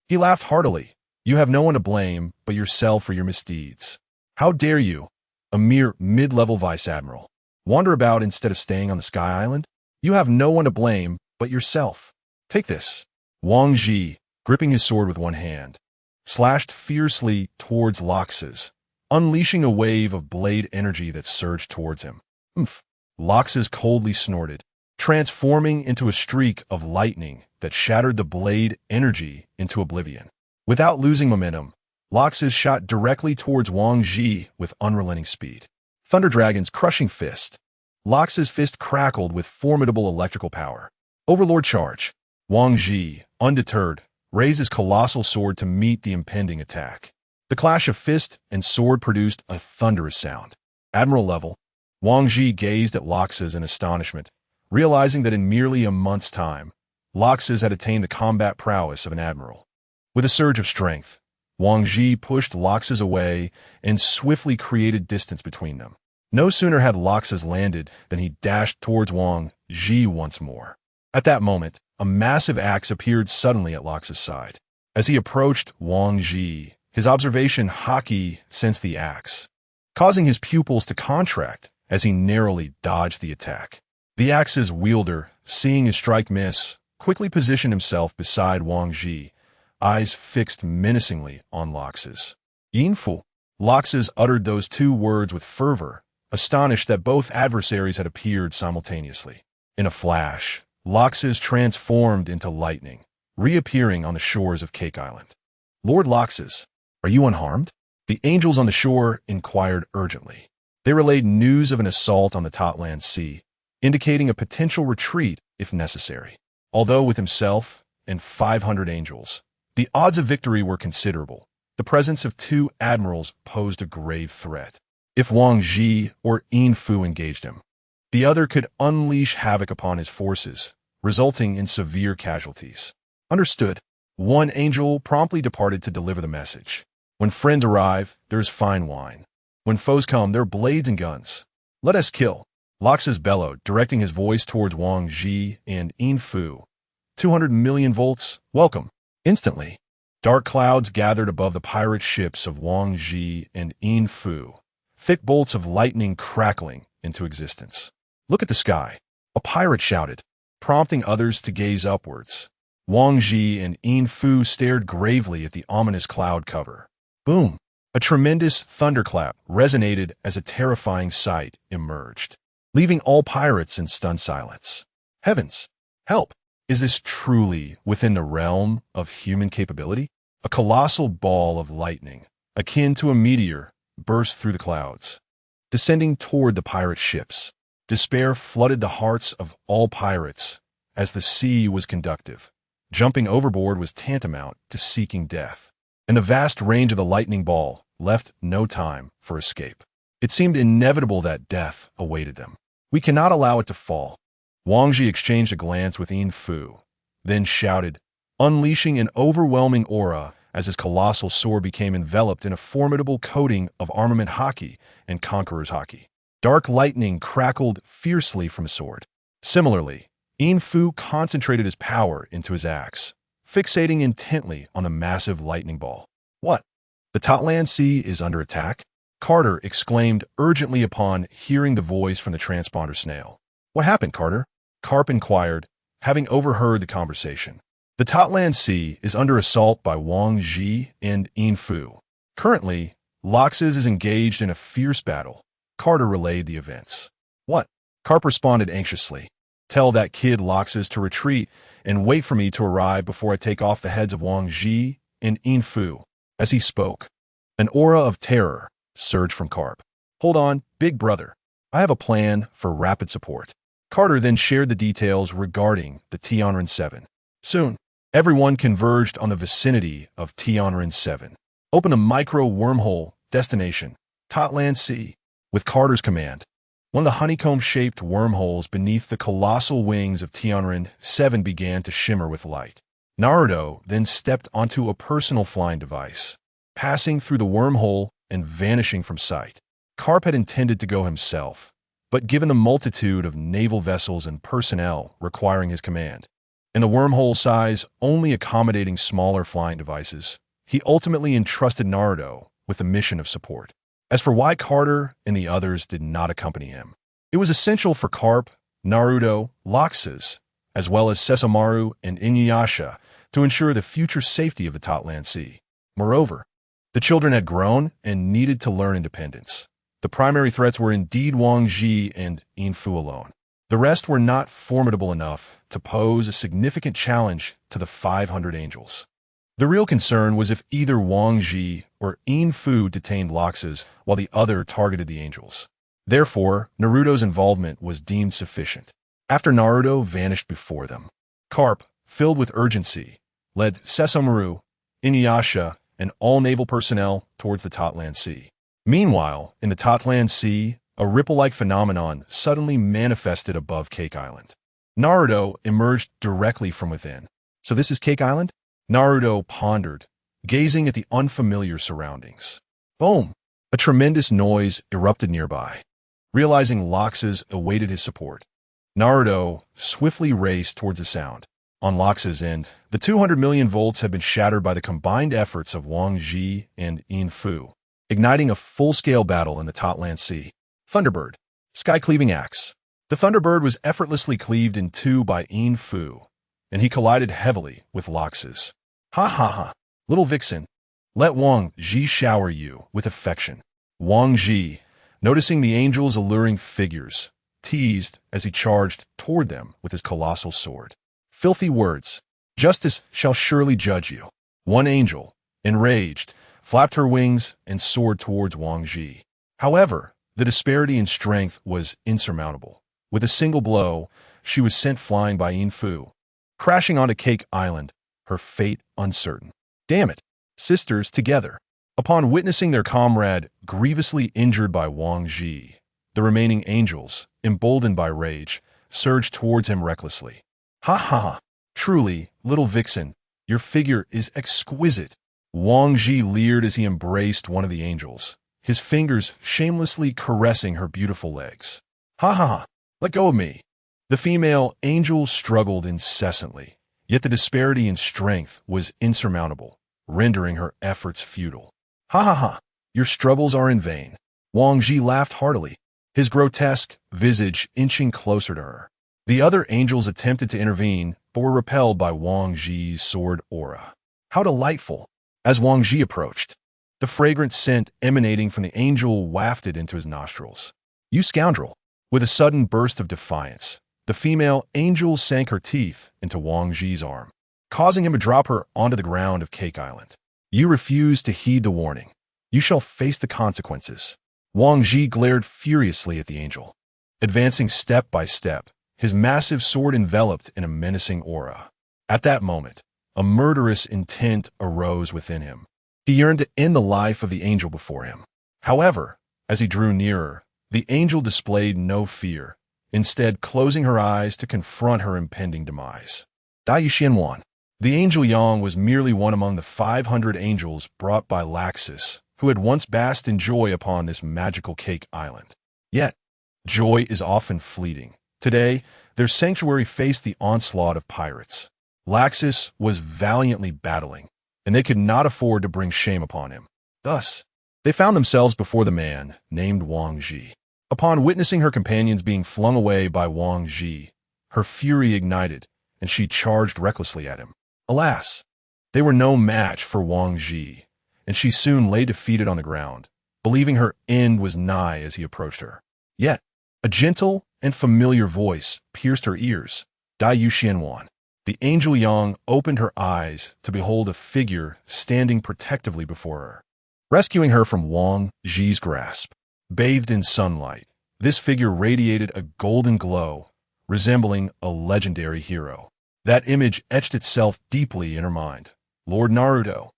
Speaker 1: He laughed heartily. You have no one to blame but yourself for your misdeeds. How dare you, a mere mid-level vice admiral, wander about instead of staying on the Sky Island? You have no one to blame but yourself. Take this. Wang Ji, gripping his sword with one hand, slashed fiercely towards Laxus, unleashing a wave of blade energy that surged towards him. Oomph! Laxus coldly snorted, transforming into a streak of lightning that shattered the blade energy into oblivion. Without losing momentum, Laxus shot directly towards Wang Ji with unrelenting speed. Thunder Dragon's crushing fist. Laxus' fist crackled with formidable electrical power. Overlord charge. Wang Ji, undeterred, raised his colossal sword to meet the impending attack. The clash of fist and sword produced a thunderous sound. Admiral level, Wang Ji gazed at Laxus in astonishment, realizing that in merely a month's time, Laxus had attained the combat prowess of an admiral. With a surge of strength, Wang Ji pushed Laxus away and swiftly created distance between them. No sooner had Laxus landed than he dashed towards Wang Ji once more. At that moment, a massive axe appeared suddenly at Laxus' side. As he approached Wang Ji, his observation hockey sensed the axe, causing his pupils to contract as he narrowly dodged the attack. The axe's wielder, seeing his strike miss, quickly positioned himself beside Wang Ji, eyes fixed menacingly on Laxus. Yin Fu. Laxus uttered those two words with fervor, astonished that both adversaries had appeared simultaneously. In a flash, Laxus transformed into lightning, reappearing on the shores of Cake Island. Lord Laxus, are you unharmed? The angels on the shore inquired urgently. They relayed news of an assault on the Totland Sea, indicating a potential retreat if necessary. Although with himself and 500 angels, the odds of victory were considerable. The presence of two admirals posed a grave threat. If Wang Ji or Yin Fu engaged him, the other could unleash havoc upon his forces, resulting in severe casualties. Understood. One angel promptly departed to deliver the message. When friends arrive, there is fine wine. When foes come, they're blades and guns. Let us kill. Laxus bellowed, directing his voice towards Wang Ji and Yin Fu. 200 million volts, welcome. Instantly, dark clouds gathered above the pirate ships of Wang Ji and Yin Fu, thick bolts of lightning crackling into existence. Look at the sky, a pirate shouted, prompting others to gaze upwards. Wang Ji and Yin Fu stared gravely at the ominous cloud cover. Boom! A tremendous thunderclap resonated as a terrifying sight emerged, leaving all pirates in stunned silence. Heavens! Help! Is this truly within the realm of human capability? A colossal ball of lightning, akin to a meteor, burst through the clouds, descending toward the pirate ships. Despair flooded the hearts of all pirates as the sea was conductive. Jumping overboard was tantamount to seeking death, and the vast range of the lightning ball left no time for escape. It seemed inevitable that death awaited them. We cannot allow it to fall. Wang Ji exchanged a glance with Yin Fu, then shouted, unleashing an overwhelming aura as his colossal sword became enveloped in a formidable coating of armament haki and conqueror's haki. Dark lightning crackled fiercely from his sword. Similarly, Yin Fu concentrated his power into his axe, fixating intently on the massive lightning ball. What? The Totland Sea is under attack? Carter exclaimed urgently upon hearing the voice from the transponder snail. What happened, Carter? Carp inquired, having overheard the conversation. The Totland Sea is under assault by Wang Ji and Yin Fu. Currently, Laxus is engaged in a fierce battle. Carter relayed the events. What? Carp responded anxiously. Tell that kid Laxus to retreat and wait for me to arrive before I take off the heads of Wang Ji and Yin Fu. As he spoke, an aura of terror surged from Carp. Hold on, big brother. I have a plan for rapid support. Carter then shared the details regarding the Tianren 7. Soon, everyone converged on the vicinity of Tianren 7. Open a micro-wormhole, destination, Totland Sea. With Carter's command, one of the honeycomb-shaped wormholes beneath the colossal wings of Tianren 7 began to shimmer with light. Naruto then stepped onto a personal flying device, passing through the wormhole and vanishing from sight. Carp had intended to go himself, but given the multitude of naval vessels and personnel requiring his command, and the wormhole size only accommodating smaller flying devices, he ultimately entrusted Naruto with the mission of support. As for why Carter and the others did not accompany him, it was essential for Carp, Naruto, Laxus, as well as Sesshomaru and Inuyasha to ensure the future safety of the Totland Sea. Moreover, the children had grown and needed to learn independence. The primary threats were indeed Wang Ji and Yin Fu alone. The rest were not formidable enough to pose a significant challenge to the 500 angels. The real concern was if either Wang Ji or Yin Fu detained Laxus while the other targeted the angels. Therefore, Naruto's involvement was deemed sufficient. After Naruto vanished before them, Carp, filled with urgency, led Sesshomaru, Inuyasha, and all naval personnel towards the Totland Sea. Meanwhile, in the Totland Sea, a ripple-like phenomenon suddenly manifested above Cake Island. Naruto emerged directly from within. So this is Cake Island? Naruto pondered, gazing at the unfamiliar surroundings. Boom! A tremendous noise erupted nearby. Realizing Laxus awaited his support, Naruto swiftly raced towards the sound. On Laxus' end, the 200 million volts had been shattered by the combined efforts of Wang Ji and Yin Fu, igniting a full-scale battle in the Totland Sea. Thunderbird, sky-cleaving axe. The Thunderbird was effortlessly cleaved in two by Yin Fu, and he collided heavily with Laxus. Ha ha ha, little vixen, let Wang Ji shower you with affection. Wang Ji, noticing the angels' alluring figures, teased as he charged toward them with his colossal sword. Filthy words. Justice shall surely judge you. One angel, enraged, flapped her wings and soared towards Wang Ji. However, the disparity in strength was insurmountable. With a single blow, she was sent flying by Yin Fu, crashing onto Cake Island, her fate uncertain. Damn it, sisters together. Upon witnessing their comrade grievously injured by Wang Ji, the remaining angels, emboldened by rage, surged towards him recklessly. Ha ha ha! Truly, little vixen, your figure is exquisite. Wang Ji leered as he embraced one of the angels, his fingers shamelessly caressing her beautiful legs. Ha ha ha, let go of me. The female angel struggled incessantly, yet the disparity in strength was insurmountable, rendering her efforts futile. Ha ha ha, your struggles are in vain. Wang Ji laughed heartily, his grotesque visage inching closer to her. The other angels attempted to intervene, but were repelled by Wang Ji's sword aura. How delightful! As Wang Ji approached, the fragrant scent emanating from the angel wafted into his nostrils. You scoundrel! With a sudden burst of defiance, the female angel sank her teeth into Wang Ji's arm, causing him to drop her onto the ground of Cake Island. You refuse to heed the warning. You shall face the consequences. Wang Ji glared furiously at the angel, advancing step by step, his massive sword enveloped in a menacing aura. At that moment, a murderous intent arose within him. He yearned to end the life of the angel before him. However, as he drew nearer, the angel displayed no fear, instead closing her eyes to confront her impending demise. Dai Xianwan. The angel Yang was merely one among the 500 angels brought by Laxus, who had once basked in joy upon this magical Cake Island. Yet, joy is often fleeting. Today, their sanctuary faced the onslaught of pirates. Laxus was valiantly battling, and they could not afford to bring shame upon him. Thus, they found themselves before the man named Wang Ji. Upon witnessing her companions being flung away by Wang Ji, her fury ignited, and she charged recklessly at him. Alas, they were no match for Wang Ji, and she soon lay defeated on the ground, believing her end was nigh as he approached her. Yet, a gentle and familiar voice pierced her ears. Dai Xianwan. The angel Yang opened her eyes to behold a figure standing protectively before her, rescuing her from Wang Ji's grasp. Bathed in sunlight, this figure radiated a golden glow, resembling a legendary hero. That image etched itself deeply in her mind. Lord Naruto,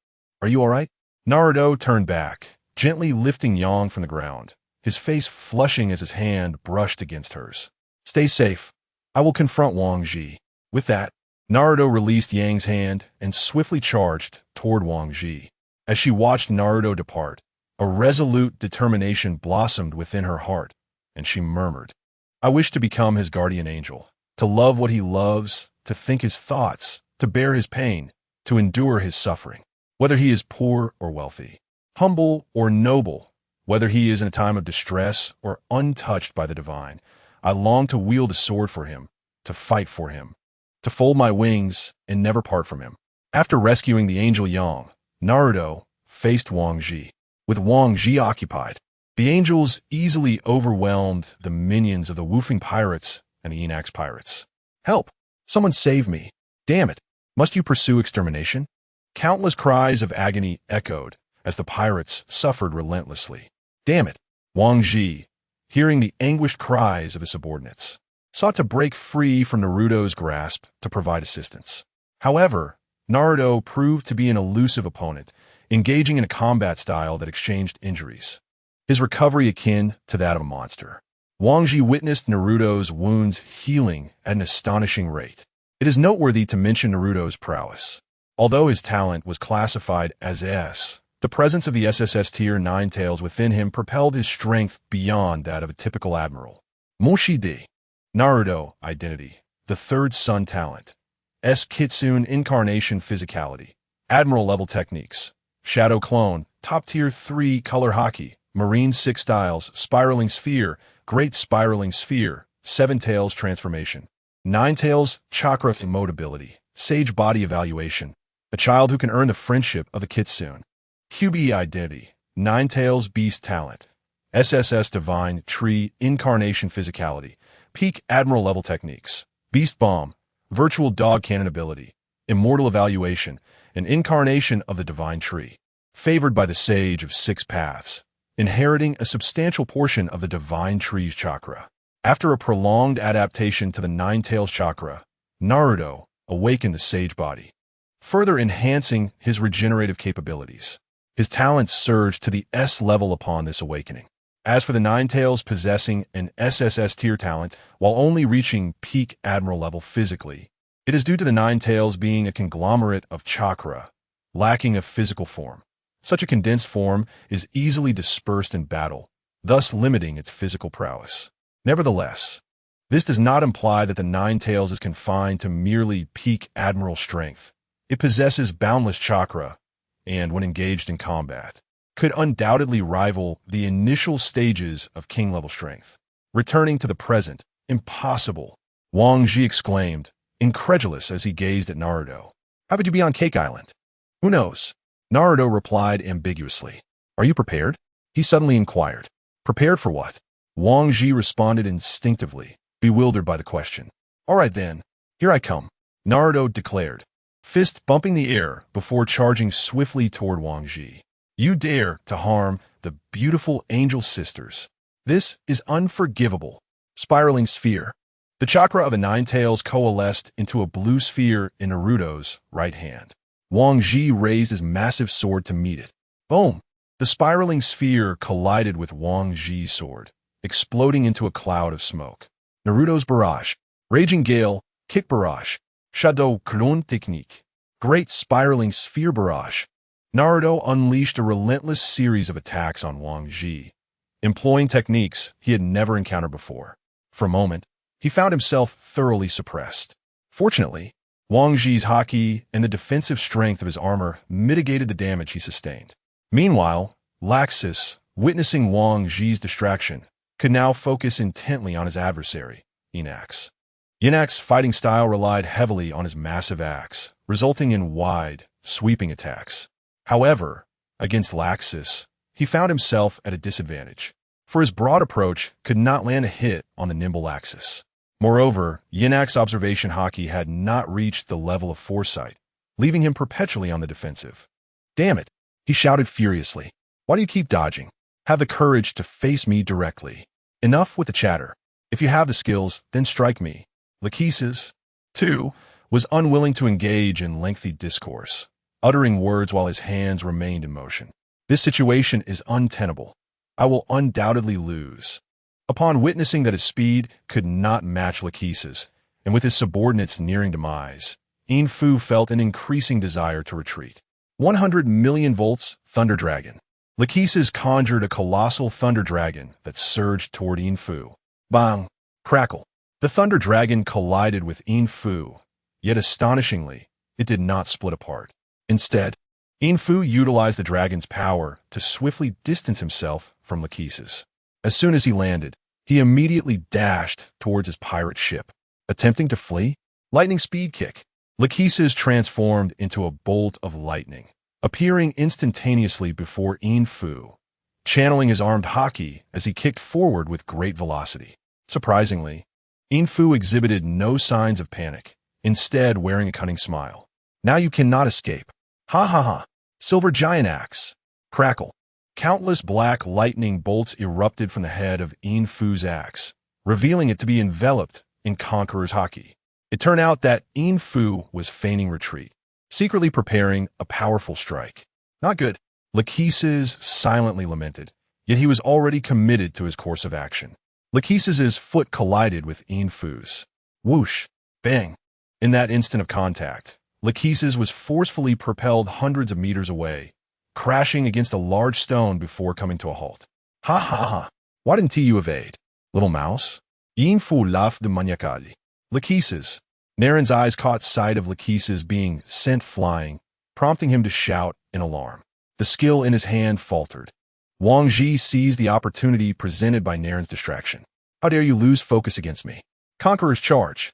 Speaker 1: are you all right? Naruto turned back, gently lifting Yang from the ground, his face flushing as his hand brushed against hers. Stay safe. I will confront Wang Ji. With that, Naruto released Yang's hand and swiftly charged toward Wang Ji. As she watched Naruto depart, a resolute determination blossomed within her heart, and she murmured, I wish to become his guardian angel, to love what he loves, to think his thoughts, to bear his pain, to endure his suffering. Whether he is poor or wealthy, humble or noble, whether he is in a time of distress or untouched by the divine, I long to wield a sword for him, to fight for him, to fold my wings and never part from him. After rescuing the angel Yang, Naruto faced Wang Ji. With Wang Ji occupied, the angels easily overwhelmed the minions of the woofing pirates and the Enax pirates. Help! Someone save me! Damn it! Must you pursue extermination? Countless cries of agony echoed as the pirates suffered relentlessly. Damn it! Wang Ji, hearing the anguished cries of his subordinates, sought to break free from Naruto's grasp to provide assistance. However, Naruto proved to be an elusive opponent, engaging in a combat style that exchanged injuries, his recovery akin to that of a monster. Wang Ji witnessed Naruto's wounds healing at an astonishing rate. It is noteworthy to mention Naruto's prowess. Although his talent was classified as S, the presence of the SSS Tier 9 tails within him propelled his strength beyond that of a typical admiral. Moshide. Naruto Identity. The Third Sun Talent. S Kitsune Incarnation Physicality. Admiral Level Techniques. Shadow Clone. Top Tier 3 Color Hockey. Marine 6 Styles. Spiraling Sphere. Great Spiraling Sphere. 7 Tails Transformation. 9 Tails Chakra Mode Ability. Sage Body Evaluation. A child who can earn the friendship of the Kitsune. QB Identity. 9 Tails Beast Talent. SSS Divine Tree Incarnation Physicality. Peak Admiral Level Techniques. Beast Bomb. Virtual Dog Cannon Ability. Immortal Evaluation. An incarnation of the Divine Tree. Favored by the Sage of 6 Paths. Inheriting a substantial portion of the Divine Tree's chakra. After a prolonged adaptation to the 9 Tails chakra, Naruto awakened the Sage Body, further enhancing his regenerative capabilities. His talents surged to the S level upon this awakening. As for the 9 Tails possessing an SSS tier talent while only reaching peak Admiral level physically, it is due to the 9 Tails being a conglomerate of chakra, lacking a physical form. Such a condensed form is easily dispersed in battle, thus limiting its physical prowess. Nevertheless, this does not imply that the Nine-Tails is confined to merely peak admiral strength. It possesses boundless chakra, and when engaged in combat, could undoubtedly rival the initial stages of king-level strength. Returning to the present, impossible, Wang Ji exclaimed, incredulous as he gazed at Naruto. How could you be on Cake Island? Who knows? Naruto replied ambiguously. Are you prepared? He suddenly inquired. Prepared for what? Wang Ji responded instinctively, bewildered by the question. All right then, here I come, Naruto declared, fist bumping the air before charging swiftly toward Wang Ji. You dare to harm the beautiful angel sisters. This is unforgivable. Spiraling sphere. The chakra of the Nine-Tails coalesced into a blue sphere in Naruto's right hand. Wang Ji raised his massive sword to meet it. Boom! The spiraling sphere collided with Wang Ji's sword, exploding into a cloud of smoke. Naruto's barrage. Raging Gale, Kick Barrage, Shadow Clone Technique. Great spiraling sphere barrage. Naruto unleashed a relentless series of attacks on Wang Ji, employing techniques he had never encountered before. For a moment, he found himself thoroughly suppressed. Fortunately, Wang Ji's haki and the defensive strength of his armor mitigated the damage he sustained. Meanwhile, Laxus, witnessing Wang Ji's distraction, could now focus intently on his adversary, Yinax. Yinax's fighting style relied heavily on his massive axe, resulting in wide, sweeping attacks. However, against Laxus, he found himself at a disadvantage, for his broad approach could not land a hit on the nimble Laxus. Moreover, Yinax's observation haki had not reached the level of foresight, leaving him perpetually on the defensive. Damn it, he shouted furiously. Why do you keep dodging? Have the courage to face me directly. Enough with the chatter. If you have the skills, then strike me. Lachesis, too, was unwilling to engage in lengthy discourse, uttering words while his hands remained in motion. This situation is untenable. I will undoubtedly lose. Upon witnessing that his speed could not match Lachesis, and with his subordinates nearing demise, Yin-Fu felt an increasing desire to retreat. 100 million volts Thunder Dragon. Lachesis conjured a colossal Thunder Dragon that surged toward Yin-Fu. Bang! Crackle! The Thunder Dragon collided with Yin-Fu, yet astonishingly, it did not split apart. Instead, Yin-Fu utilized the dragon's power to swiftly distance himself from Lachesis. As soon as he landed, he immediately dashed towards his pirate ship. Attempting to flee? Lightning Speed Kick. Lachesis transformed into a bolt of lightning, appearing instantaneously before Yin-Fu, channeling his armed haki as he kicked forward with great velocity. Surprisingly, Yin-Fu exhibited no signs of panic, instead wearing a cunning smile. Now you cannot escape. Ha ha ha. Silver Giant Axe. Crackle. Countless black lightning bolts erupted from the head of Yin-Fu's axe, revealing it to be enveloped in Conqueror's haki. It turned out that Yin-Fu was feigning retreat, secretly preparing a powerful strike. Not good. Lachesis silently lamented, yet he was already committed to his course of action. Lachesis's foot collided with Yin-Fu's. Whoosh! Bang! In that instant of contact, Lachesis was forcefully propelled hundreds of meters away, crashing against a large stone before coming to a halt. Ha ha ha! Why didn't you evade, little mouse? Yin-Fu laughed maniacally. Lachesis. Naren's eyes caught sight of Lachesis being sent flying, prompting him to shout in alarm. The skill in his hand faltered. Wang Ji seized the opportunity presented by Naren's distraction. How dare you lose focus against me? Conqueror's charge.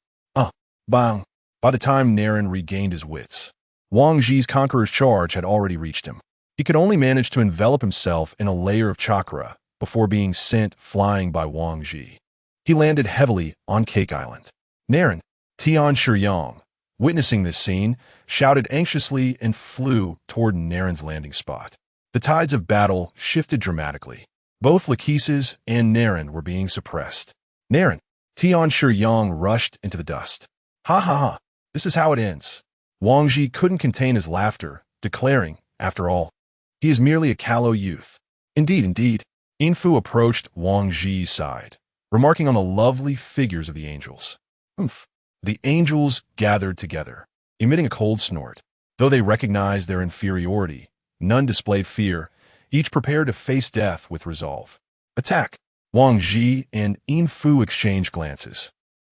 Speaker 1: Bang. By the time Naren regained his wits, Wang Ji's Conqueror's charge had already reached him. He could only manage to envelop himself in a layer of chakra before being sent flying by Wang Ji. He landed heavily on Cake Island. Naren, Tian Shiyang, witnessing this scene, shouted anxiously and flew toward Naren's landing spot. The tides of battle shifted dramatically. Both Lachesis and Naren were being suppressed. Naren, Tian Shiyang rushed into the dust. Ha ha ha, this is how it ends. Wang Ji couldn't contain his laughter, declaring, after all, he is merely a callow youth. Indeed. Yin-Fu approached Wang Ji's side, remarking on the lovely figures of the angels. Oomph. The angels gathered together, emitting a cold snort. Though they recognized their inferiority, None displayed fear, each prepared to face death with resolve. Attack! Wang Ji and Yin Fu exchanged glances,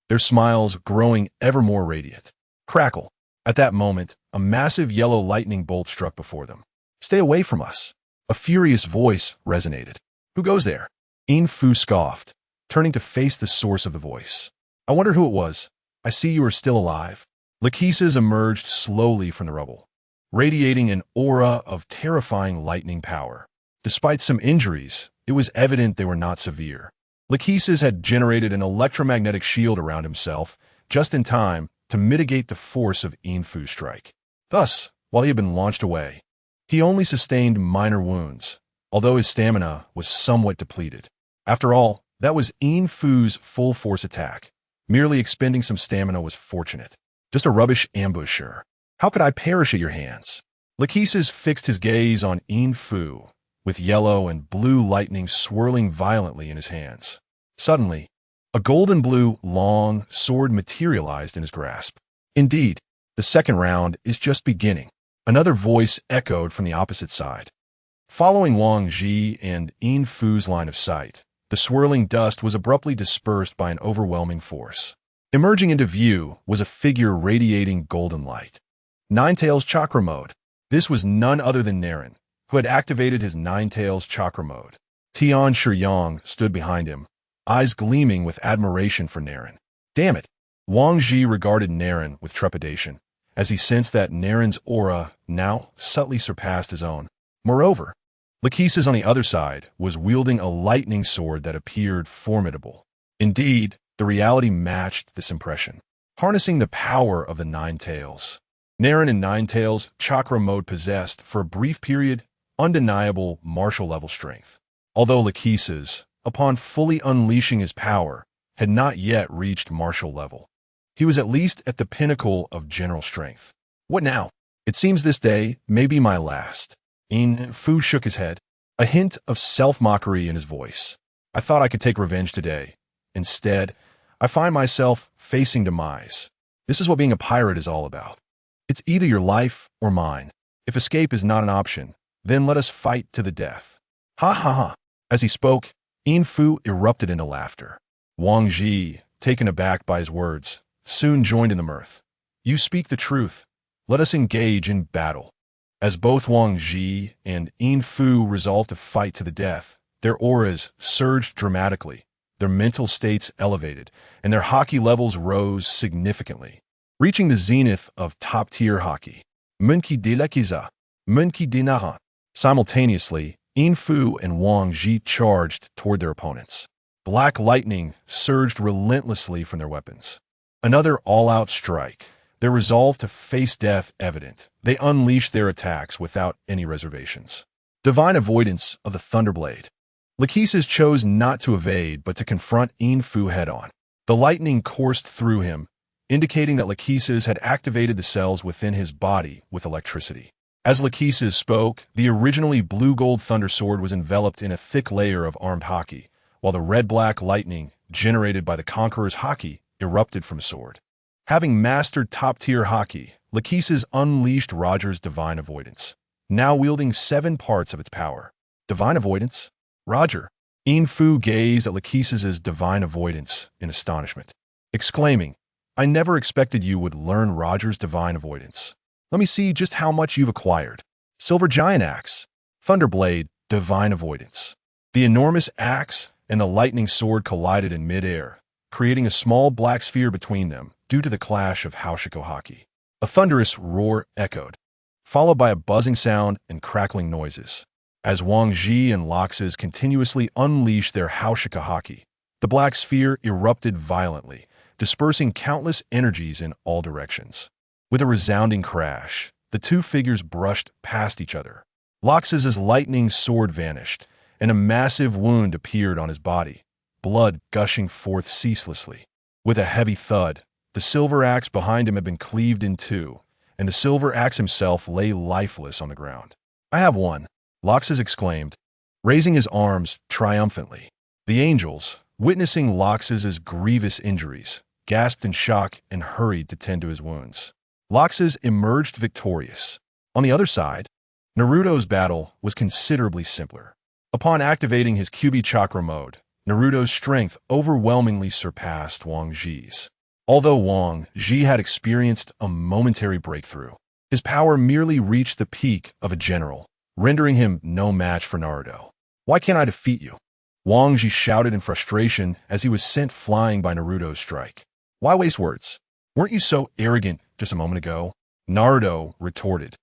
Speaker 1: their smiles growing ever more radiant. Crackle! At that moment, a massive yellow lightning bolt struck before them. Stay away from us! A furious voice resonated. Who goes there? Yin Fu scoffed, turning to face the source of the voice. I wonder who it was. I see you are still alive. Lachesis emerged slowly from the rubble, radiating an aura of terrifying lightning power. Despite some injuries, it was evident they were not severe. Lachesis had generated an electromagnetic shield around himself, just in time to mitigate the force of Yin Fu's strike. Thus, while he had been launched away, he only sustained minor wounds, although his stamina was somewhat depleted. After all, that was Yin Fu's full-force attack. Merely expending some stamina was fortunate. Just a rubbish ambusher. How could I perish at your hands? Lachesis fixed his gaze on Yin Fu, with yellow and blue lightning swirling violently in his hands. Suddenly, a golden-blue, long sword materialized in his grasp. Indeed, the second round is just beginning. Another voice echoed from the opposite side. Following Wang Ji and Yin Fu's line of sight, the swirling dust was abruptly dispersed by an overwhelming force. Emerging into view was a figure radiating golden light. Ninetales Chakra Mode. This was none other than Naren, who had activated his Ninetales Chakra Mode. Tian Shiyang stood behind him, eyes gleaming with admiration for Naren. Damn it! Wang Ji regarded Naren with trepidation, as he sensed that Naren's aura now subtly surpassed his own. Moreover, Lachesis on the other side was wielding a lightning sword that appeared formidable. Indeed, the reality matched this impression, harnessing the power of the Nine Tails. Naren and Ninetales Chakra Mode possessed, for a brief period, undeniable martial-level strength. Although Lachesis, upon fully unleashing his power, had not yet reached martial level, he was at least at the pinnacle of general strength. What now? It seems this day may be my last. Yin Fu shook his head, a hint of self-mockery in his voice. I thought I could take revenge today. Instead, I find myself facing demise. This is what being a pirate is all about. It's either your life or mine. If escape is not an option, then let us fight to the death. Ha ha ha. As he spoke, Yin Fu erupted into laughter. Wang Ji, taken aback by his words, soon joined in the mirth. You speak the truth. Let us engage in battle. As both Wang Ji and Yin Fu resolved to fight to the death, their auras surged dramatically, their mental states elevated, and their hockey levels rose significantly, reaching the zenith of top-tier hockey. Munki de Lekiza, Munki de Naha. Simultaneously, Yin Fu and Wang Ji charged toward their opponents. Black lightning surged relentlessly from their weapons. Another all-out strike, their resolve to face death evident. They unleashed their attacks without any reservations. Divine avoidance of the Thunderblade. Lachesis chose not to evade, but to confront Yin Fu head-on. The lightning coursed through him, indicating that Lachesis had activated the cells within his body with electricity. As Lachesis spoke, the originally blue-gold Thunder Sword was enveloped in a thick layer of armed hockey, while the red-black lightning, generated by the Conqueror's hockey, erupted from his sword. Having mastered top-tier hockey, Lachesis unleashed Roger's Divine Avoidance, now wielding 7 parts of its power. Divine Avoidance? Roger. Yin Fu gazed at Lachesis' Divine Avoidance in astonishment, exclaiming, I never expected you would learn Roger's Divine Avoidance. Let me see just how much you've acquired. Silver Giant Axe, Thunderblade, Divine Avoidance. The enormous axe and the lightning sword collided in mid-air, creating a small black sphere between them due to the clash of Haushiko Haki. A thunderous roar echoed, followed by a buzzing sound and crackling noises. As Wang Ji and Lachesis continuously unleashed their Haushiko Haki, the black sphere erupted violently, dispersing countless energies in all directions. With a resounding crash, the two figures brushed past each other. Lachesis' lightning sword vanished, and a massive wound appeared on his body, blood gushing forth ceaselessly. With a heavy thud, the silver axe behind him had been cleaved in two, and the silver axe himself lay lifeless on the ground. I have won, Lachesis exclaimed, raising his arms triumphantly. The angels, witnessing Lachesis' grievous injuries, gasped in shock and hurried to tend to his wounds. Lachesis emerged victorious. On the other side, Naruto's battle was considerably simpler. Upon activating his Kyuubi chakra mode, Naruto's strength overwhelmingly surpassed Wang Ji's. Although Wang Ji had experienced a momentary breakthrough, his power merely reached the peak of a general, rendering him no match for Naruto. "Why can't I defeat you?" Wang Ji shouted in frustration as he was sent flying by Naruto's strike. "Why waste words? Weren't you so arrogant just a moment ago?" Naruto retorted,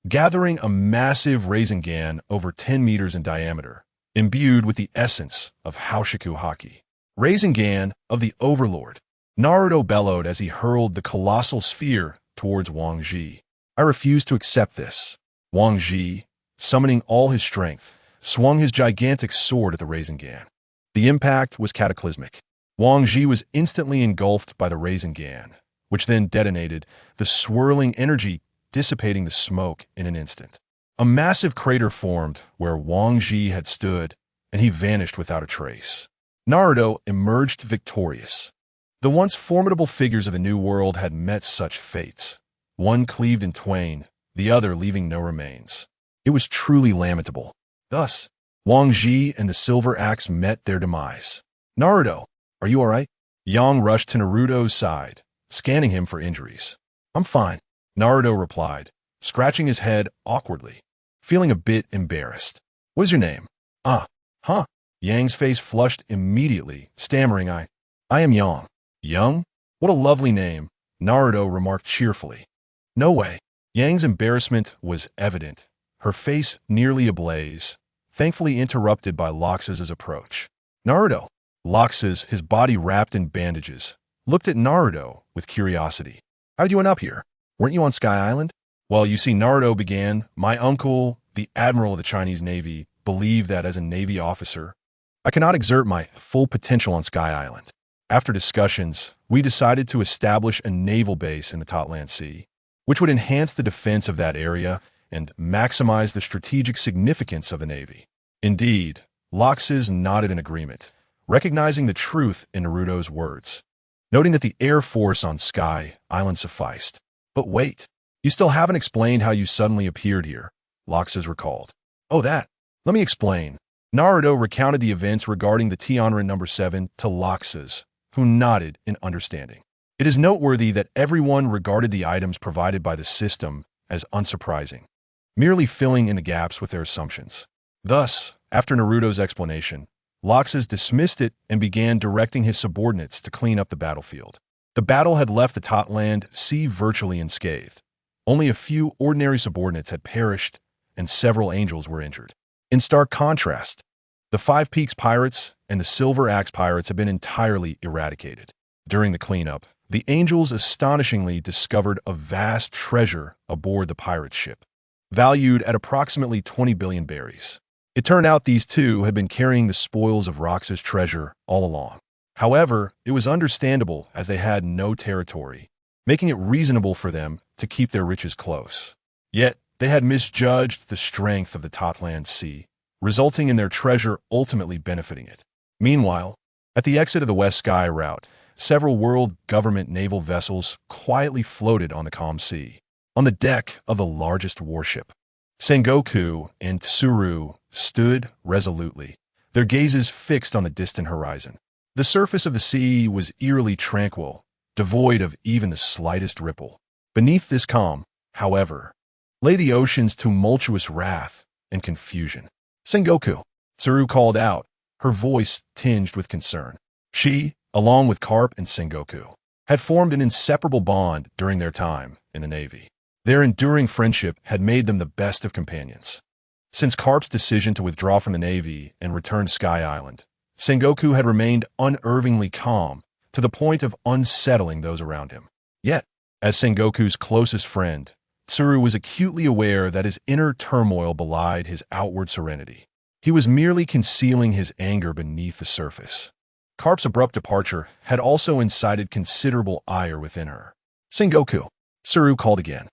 Speaker 1: gathering a massive Rasengan over 10 meters in diameter, imbued with the essence of Haoshiku Haki. Rasengan of the Overlord. Naruto bellowed as he hurled the colossal sphere towards Wang Ji. "I refuse to accept this." Wang Ji, summoning all his strength, swung his gigantic sword at the Rasengan. The impact was cataclysmic. Wang Ji was instantly engulfed by the Rasengan, which then detonated, the swirling energy dissipating the smoke in an instant. A massive crater formed where Wang Ji had stood, and he vanished without a trace. Naruto emerged victorious. The once formidable figures of the New World had met such fates, one cleaved in twain, the other leaving no remains. It was truly lamentable. Thus, Wang Ji and the Silver Axe met their demise. "Naruto, are you all right?" Yang rushed to Naruto's side, scanning him for injuries. "I'm fine," Naruto replied, scratching his head awkwardly, feeling a bit embarrassed. "What's your name?" Huh." Yang's face flushed immediately, stammering, I am Yang." "Young? What a lovely name," Naruto remarked cheerfully. "No way." Yang's embarrassment was evident, her face nearly ablaze, thankfully interrupted by Lox's approach. "Naruto." Lox's, his body wrapped in bandages, looked at Naruto with curiosity. "How'd you end up here? Weren't you on Sky Island?" "Well, you see," Naruto began, "my uncle, the Admiral of the Chinese Navy, believed that as a Navy officer, I cannot exert my full potential on Sky Island. After discussions, we decided to establish a naval base in the Totland Sea, which would enhance the defense of that area and maximize the strategic significance of the Navy." Indeed, Lox's nodded in agreement, recognizing the truth in Naruto's words, noting that the Air Force on Sky Island sufficed. "But wait, you still haven't explained how you suddenly appeared here," Lox's recalled. "Oh, that. Let me explain." Naruto recounted the events regarding the Tianrin No. 7 to Lox's, who nodded in understanding. It is noteworthy that everyone regarded the items provided by the system as unsurprising, merely filling in the gaps with their assumptions. Thus, after Naruto's explanation, Lox's dismissed it and began directing his subordinates to clean up the battlefield. The battle had left the Totland Sea virtually unscathed. Only a few ordinary subordinates had perished, and several angels were injured. In stark contrast, the Five Peaks pirates and the Silver Axe pirates had been entirely eradicated. During the cleanup, the angels astonishingly discovered a vast treasure aboard the pirate ship, valued at approximately 20 billion berries. It turned out these two had been carrying the spoils of Rox's treasure all along. However, it was understandable as they had no territory, making it reasonable for them to keep their riches close. Yet, they had misjudged the strength of the Totland Sea, resulting in their treasure ultimately benefiting it. Meanwhile, at the exit of the West Sky route, several world government naval vessels quietly floated on the calm sea. On the deck of the largest warship, Sengoku and Tsuru stood resolutely, their gazes fixed on the distant horizon. The surface of the sea was eerily tranquil, devoid of even the slightest ripple. Beneath this calm, however, lay the ocean's tumultuous wrath and confusion. "Sengoku," Tsuru called out, her voice tinged with concern. She, along with Carp and Sengoku, had formed an inseparable bond during their time in the Navy. Their enduring friendship had made them the best of companions. Since Carp's decision to withdraw from the Navy and return to Sky Island, Sengoku had remained unervingly calm to the point of unsettling those around him. Yet, as Sengoku's closest friend, Tsuru was acutely aware that his inner turmoil belied his outward serenity. He was merely concealing his anger beneath the surface. Carp's abrupt departure had also incited considerable ire within her. "Sengoku," Tsuru called again.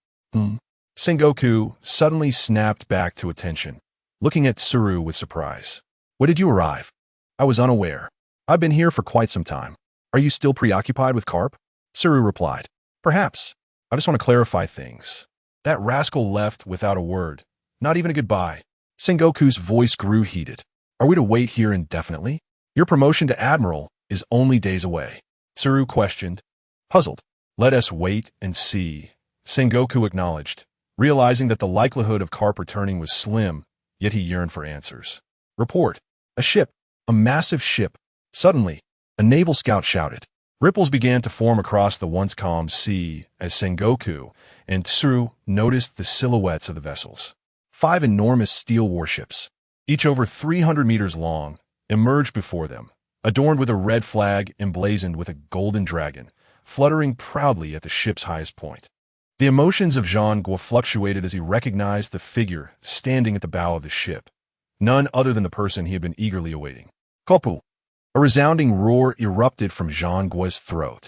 Speaker 1: Sengoku suddenly snapped back to attention, looking at Tsuru with surprise. "When did you arrive?" "I was unaware. I've been here for quite some time." "Are you still preoccupied with Carp?" Tsuru replied. "Perhaps. I just want to clarify things." That rascal left without a word, Not even a goodbye. Sengoku's voice grew heated. Are we to wait here indefinitely? Your promotion to Admiral is only days away. Tsuru questioned, puzzled. Let us wait and see, Sengoku acknowledged, realizing that the likelihood of Carp returning was slim, yet he yearned for answers. Report. A ship. A massive ship. Suddenly, a naval scout shouted. Ripples began to form across the once calm sea as Sengoku and Tsuru noticed the silhouettes of the vessels. 5 enormous steel warships, each over 300 meters long, emerged before them, adorned with a red flag emblazoned with a golden dragon, fluttering proudly at the ship's highest point. The emotions of Jean Guo fluctuated as he recognized the figure standing at the bow of the ship, none other than the person he had been eagerly awaiting. Kapu. A resounding roar erupted from Jean Guo's throat.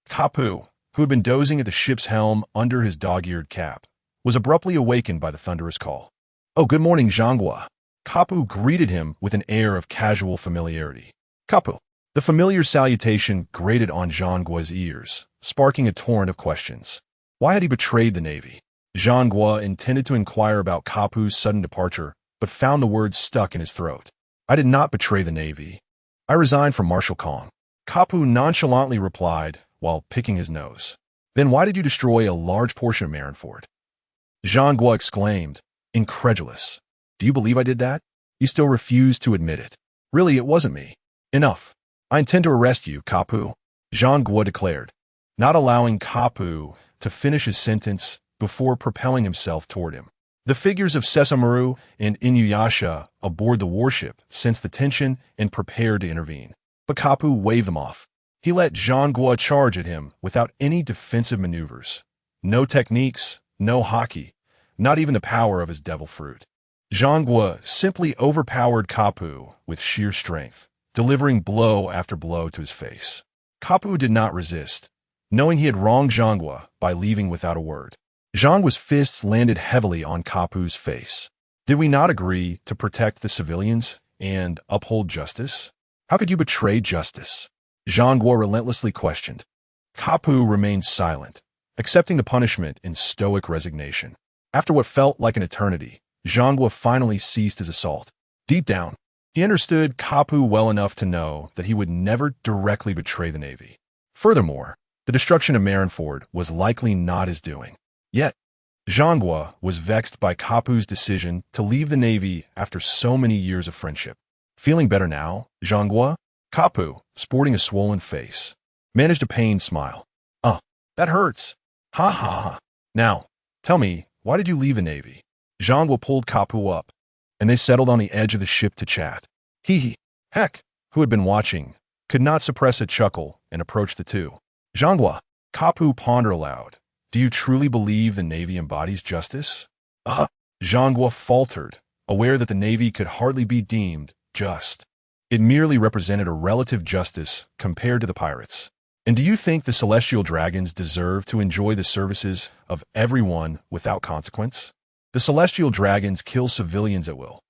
Speaker 1: Kapu, who had been dozing at the ship's helm under his dog-eared cap, was abruptly awakened by the thunderous call. Oh, good morning, Jean Guo. Kapu greeted him with an air of casual familiarity. Kapu. The familiar salutation grated on Jean Guo's ears, sparking a torrent of questions. Why had he betrayed the Navy? Jean Guo intended to inquire about Kapu's sudden departure, but found the words stuck in his throat. I did not betray the Navy. I resigned from Marshal Kong. Kapu nonchalantly replied while picking his nose. Then why did you destroy a large portion of Marineford? Jean Guo exclaimed, incredulous. Do you believe I did that? You still refuse to admit it. Really, it wasn't me. Enough. I intend to arrest you, Kapu, Jean Guo declared, not allowing Kapu to finish his sentence before propelling himself toward him. The figures of Sessamaru and Inuyasha aboard the warship sensed the tension and prepared to intervene. But Kapu waved them off. He let Jean Guo charge at him without any defensive maneuvers. No techniques, no haki, not even the power of his devil fruit. Jean Guo simply overpowered Kapu with sheer strength, delivering blow after blow to his face. Kapu did not resist, knowing he had wronged Jean Guo by leaving without a word. Jean Guo's fists landed heavily on Kapu's face. Did we not agree to protect the civilians and uphold justice? How could you betray justice? Jean Guo relentlessly questioned. Kapu remained silent, accepting the punishment in stoic resignation. After what felt like an eternity, Jean Guo finally ceased his assault. Deep down, he understood Kapu well enough to know that he would never directly betray the Navy. Furthermore, the destruction of Marineford was likely not his doing. Yet, Jean Guo was vexed by Kapu's decision to leave the Navy after so many years of friendship. Feeling better now, Jean Guo? Kapu, sporting a swollen face, managed a pained smile. That hurts. Ha ha ha. Now, tell me, why did you leave the Navy? Jean Guo pulled Kapu up, and they settled on the edge of the ship to chat. Hee. Heck, who had been watching, could not suppress a chuckle and approached the two. Jean Guo, Kapu pondered aloud. Do you truly believe the Navy embodies justice? Jean Guo faltered, aware that the Navy could hardly be deemed just. It merely represented a relative justice compared to the pirates. And do you think the celestial dragons deserve to enjoy the services of everyone without consequence? The celestial dragons kill civilians at will.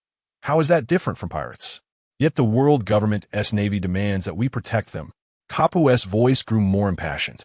Speaker 1: How is that different from pirates? Yet the world government's Navy demands that we protect them. Kapu's voice grew more impassioned.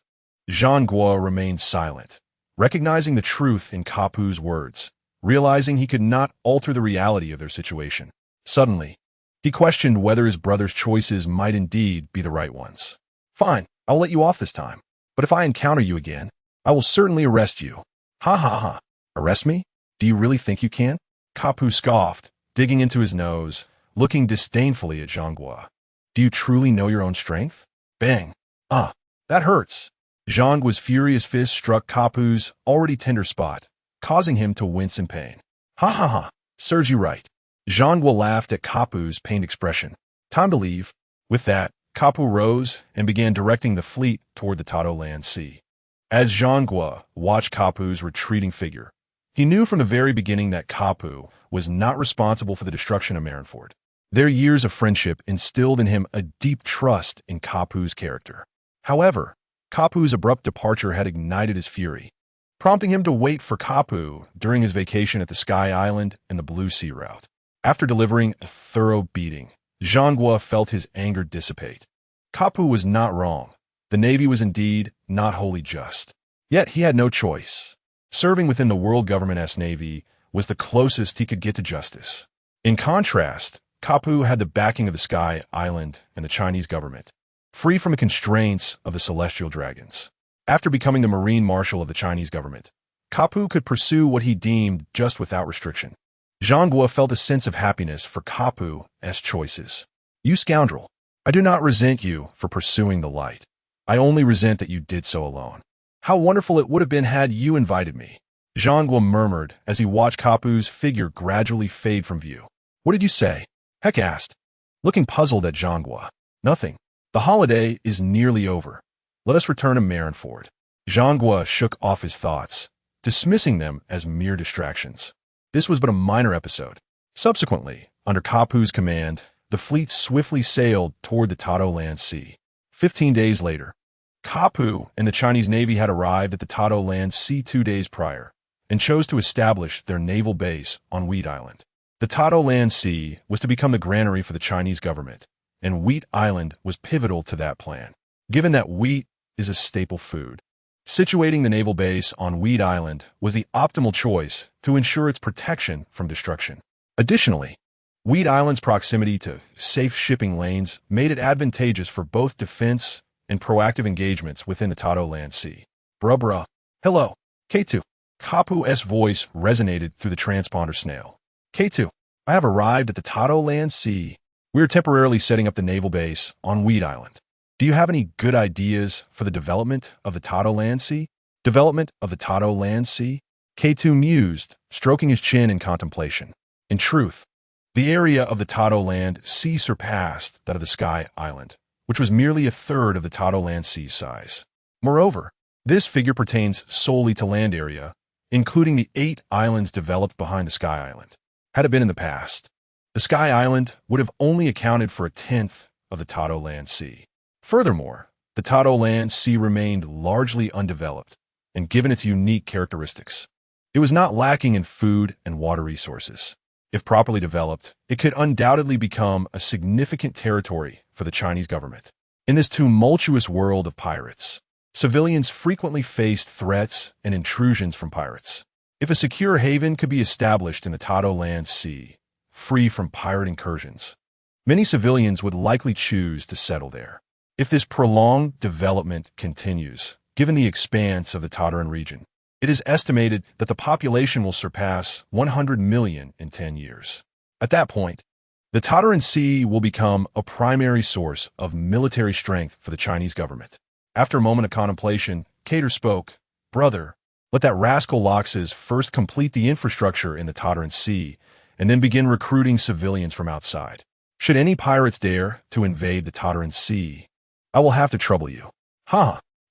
Speaker 1: Jean Guo remained silent, recognizing the truth in Kapu's words, realizing he could not alter the reality of their situation. Suddenly, he questioned whether his brother's choices might indeed be the right ones. Fine, I'll let you off this time, but if I encounter you again, I will certainly arrest you. Ha ha ha. Arrest me? Do you really think you can? Kapu scoffed, digging into his nose, looking disdainfully at Jean Guo. Do you truly know your own strength? Bang. That hurts. Jean Guo's furious fist struck Kapu's already tender spot, causing him to wince in pain. Ha ha ha. Serves you right. Jean Guo laughed at Kapu's pained expression. Time to leave. With that, Kapu rose and began directing the fleet toward the Tato Land Sea. As Jean Guo watched Kapu's retreating figure, he knew from the very beginning that Kapu was not responsible for the destruction of Marineford. Their years of friendship instilled in him a deep trust in Kapu's character. However, Kapu's abrupt departure had ignited his fury, prompting him to wait for Kapu during his vacation at the Sky Island and the Blue Sea route. After delivering a thorough beating, Jean Guo felt his anger dissipate. Kapu was not wrong. The Navy was indeed not wholly just. Yet he had no choice. Serving within the world government's Navy was the closest he could get to justice. In contrast, Kapu had the backing of the Sky Island and the Chinese government, free from the constraints of the celestial dragons. After becoming the Marine Marshal of the Chinese government, Kapu could pursue what he deemed just without restriction. Zhangguo felt a sense of happiness for Kapu's choices. You scoundrel! I do not resent you for pursuing the light. I only resent that you did so alone. How wonderful it would have been had you invited me. Zhangguo murmured as he watched Kapu's figure gradually fade from view. What did you say? Heck asked, looking puzzled at Zhangguo. Nothing. The holiday is nearly over. Let us return to Marineford. Zhangguo shook off his thoughts, dismissing them as mere distractions. This was but a minor episode. Subsequently, under Kapu's command, the fleet swiftly sailed toward the Tato-Land Sea. 15 days later, Kapu and the Chinese Navy had arrived at the Tato-Land Sea 2 days prior and chose to establish their naval base on Wheat Island. The Tato-Land Sea was to become the granary for the Chinese government, and Wheat Island was pivotal to that plan, given that wheat is a staple food. Situating the naval base on Wheat Island was the optimal choice to ensure its protection from destruction. Additionally, Wheat Island's proximity to safe shipping lanes made it advantageous for both defense and proactive engagements within the Tato-Land Sea. Bruh. Hello, K2. Kapu's voice resonated through the transponder snail. K2, I have arrived at the Tato-Land Sea. We are temporarily setting up the naval base on Wheat Island. Do you have any good ideas for the development of the Tato-Land Sea? Development of the Tato-Land Sea? K2 mused, stroking his chin in contemplation. In truth, the area of the Tato-Land Sea surpassed that of the Sky Island, which was merely a third of the Tato-Land Sea's size. Moreover, this figure pertains solely to land area, including the 8 islands developed behind the Sky Island. Had it been in the past, the Sky Island would have only accounted for a tenth of the Tato-Land Sea. Furthermore, the Tato-Land Sea remained largely undeveloped, and given its unique characteristics, it was not lacking in food and water resources. If properly developed, it could undoubtedly become a significant territory for the Chinese government. In this tumultuous world of pirates, civilians frequently faced threats and intrusions from pirates. If a secure haven could be established in the Tato-Land Sea, free from pirate incursions, many civilians would likely choose to settle there. If this prolonged development continues, given the expanse of the Tattaran region, it is estimated that the population will surpass 100 million in 10 years. At that point, the Tattaran Sea will become a primary source of military strength for the Chinese government. After a moment of contemplation, Cater spoke, Brother, let that rascal Loxes first complete the infrastructure in the Tattaran Sea and then begin recruiting civilians from outside. Should any pirates dare to invade the Tattaran Sea, I will have to trouble you.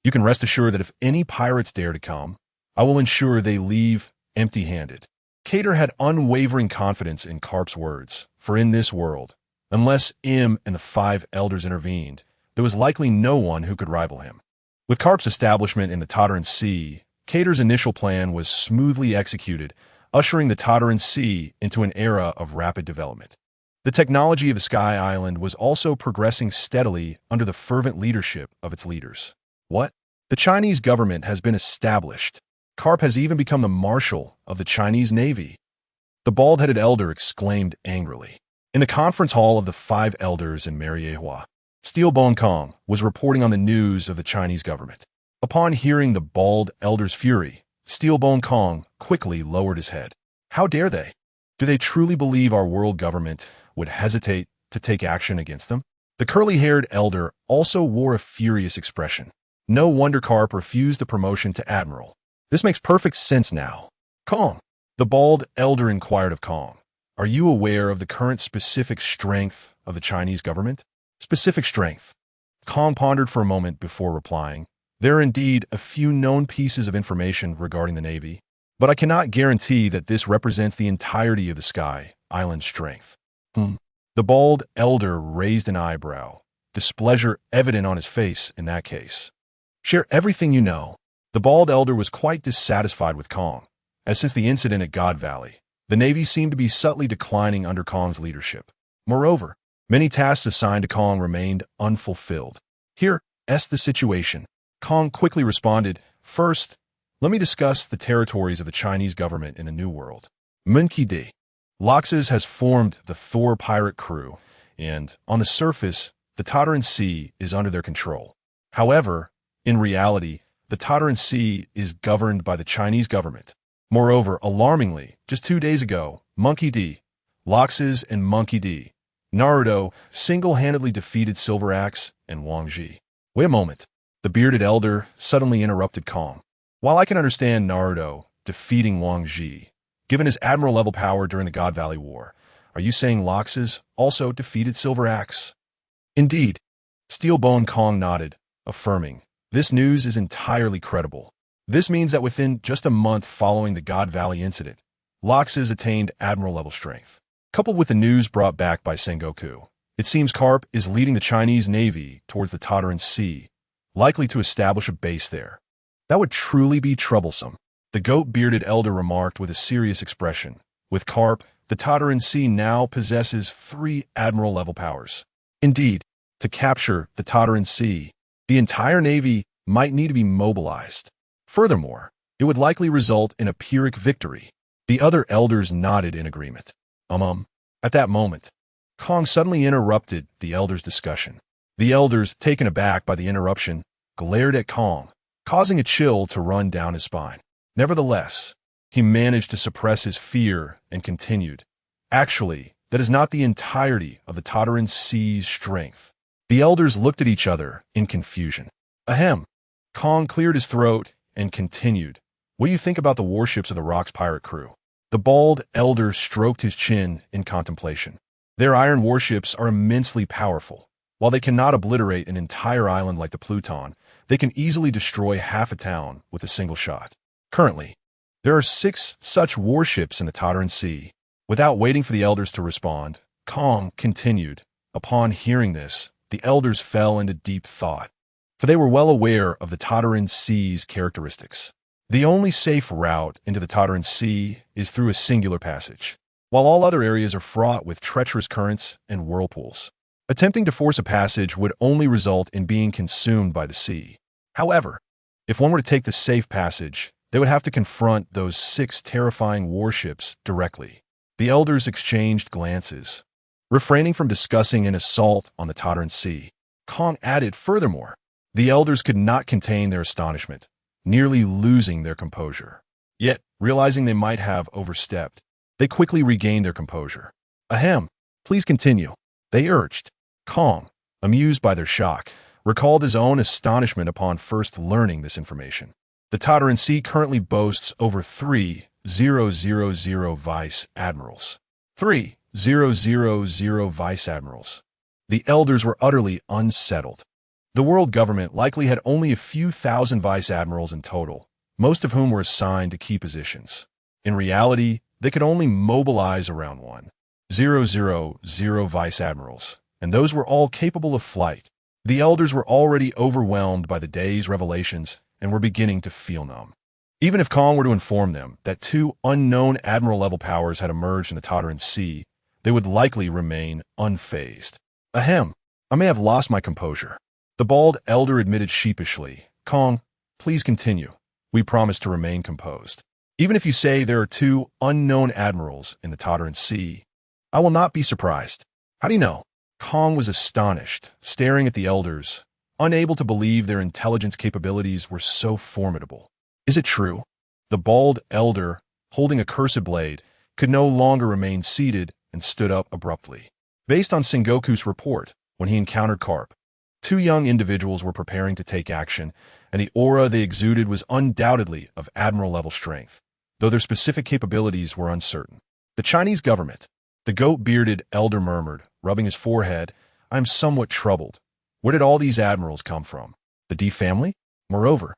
Speaker 1: You can rest assured that if any pirates dare to come, I will ensure they leave empty-handed. Cater had unwavering confidence in Carp's words, for in this world, unless and the 5 elders intervened, there was likely no one who could rival him. With Carp's establishment in the Tattaran Sea, Cater's initial plan was smoothly executed, ushering the Tattaran Sea into an era of rapid development. The technology of the Sky Island was also progressing steadily under the fervent leadership of its leaders. What? The Chinese government has been established. Carp has even become the marshal of the Chinese Navy. The bald-headed elder exclaimed angrily. In the conference hall of the 5 elders in Marries, Steel Bone Kong was reporting on the news of the Chinese government. Upon hearing the bald elder's fury, Steel Bone Kong quickly lowered his head. How dare they? Do they truly believe our world government would hesitate to take action against them? The curly-haired elder also wore a furious expression. No wonder Carp refused the promotion to Admiral. This makes perfect sense now. Kong, the bald elder inquired of Kong, are you aware of the current specific strength of the Chinese government? Specific strength. Kong pondered for a moment before replying. There are indeed a few known pieces of information regarding the Navy, but I cannot guarantee that this represents the entirety of the Sky Island strength. The bald elder raised an eyebrow, displeasure evident on his face in that case. Share everything you know. The bald elder was quite dissatisfied with Kong, as since the incident at God Valley, the Navy seemed to be subtly declining under Kong's leadership. Moreover, many tasks assigned to Kong remained unfulfilled. Here's the situation. Kong quickly responded, First, let me discuss the territories of the Chinese government in the New World. Monkey D. Loxus has formed the Thor pirate crew, and, on the surface, the Tataran Sea is under their control. However, in reality, the Tataran Sea is governed by the Chinese government. Moreover, alarmingly, just 2 days ago, Monkey D, Loxus and Monkey D, Naruto single-handedly defeated Silver Axe and Wang Ji. Wait a moment. The bearded elder suddenly interrupted Kong. While I can understand Naruto defeating Wang Ji, given his admiral-level power during the God Valley War, are you saying Loxus also defeated Silver Axe? Indeed. Steelbone Kong nodded, affirming, this news is entirely credible. This means that within just a month following the God Valley incident, Loxus attained admiral-level strength. Coupled with the news brought back by Sengoku, it seems Carp is leading the Chinese Navy towards the Tataran Sea, likely to establish a base there. That would truly be troublesome, the goat-bearded elder remarked with a serious expression. With Carp, the Tataran Sea now possesses 3 admiral-level powers. Indeed, to capture the Tataran Sea, the entire Navy might need to be mobilized. Furthermore, it would likely result in a Pyrrhic victory. The other elders nodded in agreement. At that moment, Kong suddenly interrupted the elders' discussion. The elders, taken aback by the interruption, glared at Kong, causing a chill to run down his spine. Nevertheless, he managed to suppress his fear and continued. Actually, that is not the entirety of the Tataran Sea's strength. The elders looked at each other in confusion. Ahem. Kong cleared his throat and continued. What do you think about the warships of the Rock's pirate crew? The bald elder stroked his chin in contemplation. Their iron warships are immensely powerful. While they cannot obliterate an entire island like the Pluton, they can easily destroy half a town with a single shot. Currently, there are 6 such warships in the Tataran Sea. Without waiting for the elders to respond, Kong continued. Upon hearing this, the elders fell into deep thought, for they were well aware of the Tataran Sea's characteristics. The only safe route into the Tataran Sea is through a singular passage, while all other areas are fraught with treacherous currents and whirlpools. Attempting to force a passage would only result in being consumed by the sea. However, if one were to take the safe passage, they would have to confront those 6 terrifying warships directly. The elders exchanged glances. Refraining from discussing an assault on the Tataran Sea, Kong added, furthermore, the elders could not contain their astonishment, nearly losing their composure. Yet, realizing they might have overstepped, they quickly regained their composure. Ahem, please continue, they urged. Kong, amused by their shock, recalled his own astonishment upon first learning this information. The Tataran Sea currently boasts over 3,000 vice admirals. 3,000 vice admirals. The elders were utterly unsettled. The world government likely had only a few thousand vice admirals in total, most of whom were assigned to key positions. In reality, they could only mobilize around 1,000 vice admirals, and those were all capable of flight. The elders were already overwhelmed by the day's revelations and were beginning to feel numb. Even if Kong were to inform them that 2 unknown admiral-level powers had emerged in the Tataran Sea, they would likely remain unfazed. Ahem, I may have lost my composure. The bald elder admitted sheepishly. Kong, please continue. We promise to remain composed. Even if you say there are 2 unknown admirals in the Tataran Sea, I will not be surprised. How do you know? Kong was astonished, staring at the elders, unable to believe their intelligence capabilities were so formidable. Is it true? The bald elder, holding a cursed blade, could no longer remain seated and stood up abruptly. Based on Sengoku's report, when he encountered Carp, 2 young individuals were preparing to take action, and the aura they exuded was undoubtedly of admiral-level strength, though their specific capabilities were uncertain. The Chinese government, the goat-bearded elder murmured, rubbing his forehead, I am somewhat troubled. Where did all these admirals come from? The D family? Moreover,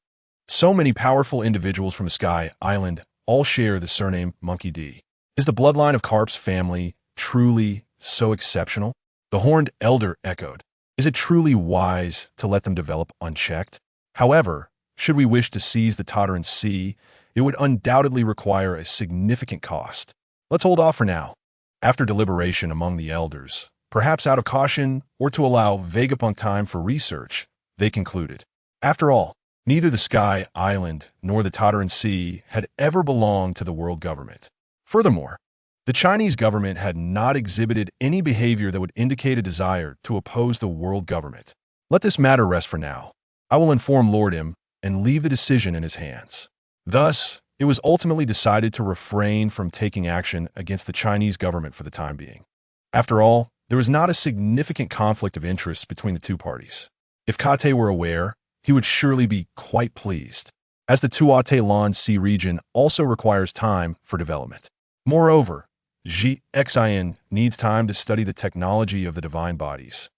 Speaker 1: so many powerful individuals from Sky Island all share the surname Monkey D. Is the bloodline of Carp's family truly so exceptional? The horned elder echoed. Is it truly wise to let them develop unchecked? However, should we wish to seize the Tataran Sea, it would undoubtedly require a significant cost. Let's hold off for now. After deliberation among the elders, perhaps out of caution or to allow Vegapunk time for research, they concluded. After all, neither the Sky Island nor the Tataran Sea had ever belonged to the world government. Furthermore, the Chinese government had not exhibited any behavior that would indicate a desire to oppose the world government. Let this matter rest for now. I will inform Lord M and leave the decision in his hands. Thus, it was ultimately decided to refrain from taking action against the Chinese government for the time being. After all, there was not a significant conflict of interest between the two parties. If Kate were aware, he would surely be quite pleased, as the Tuatha Lan Sea region also requires time for development. Moreover, Xin needs time to study the technology of the divine bodies,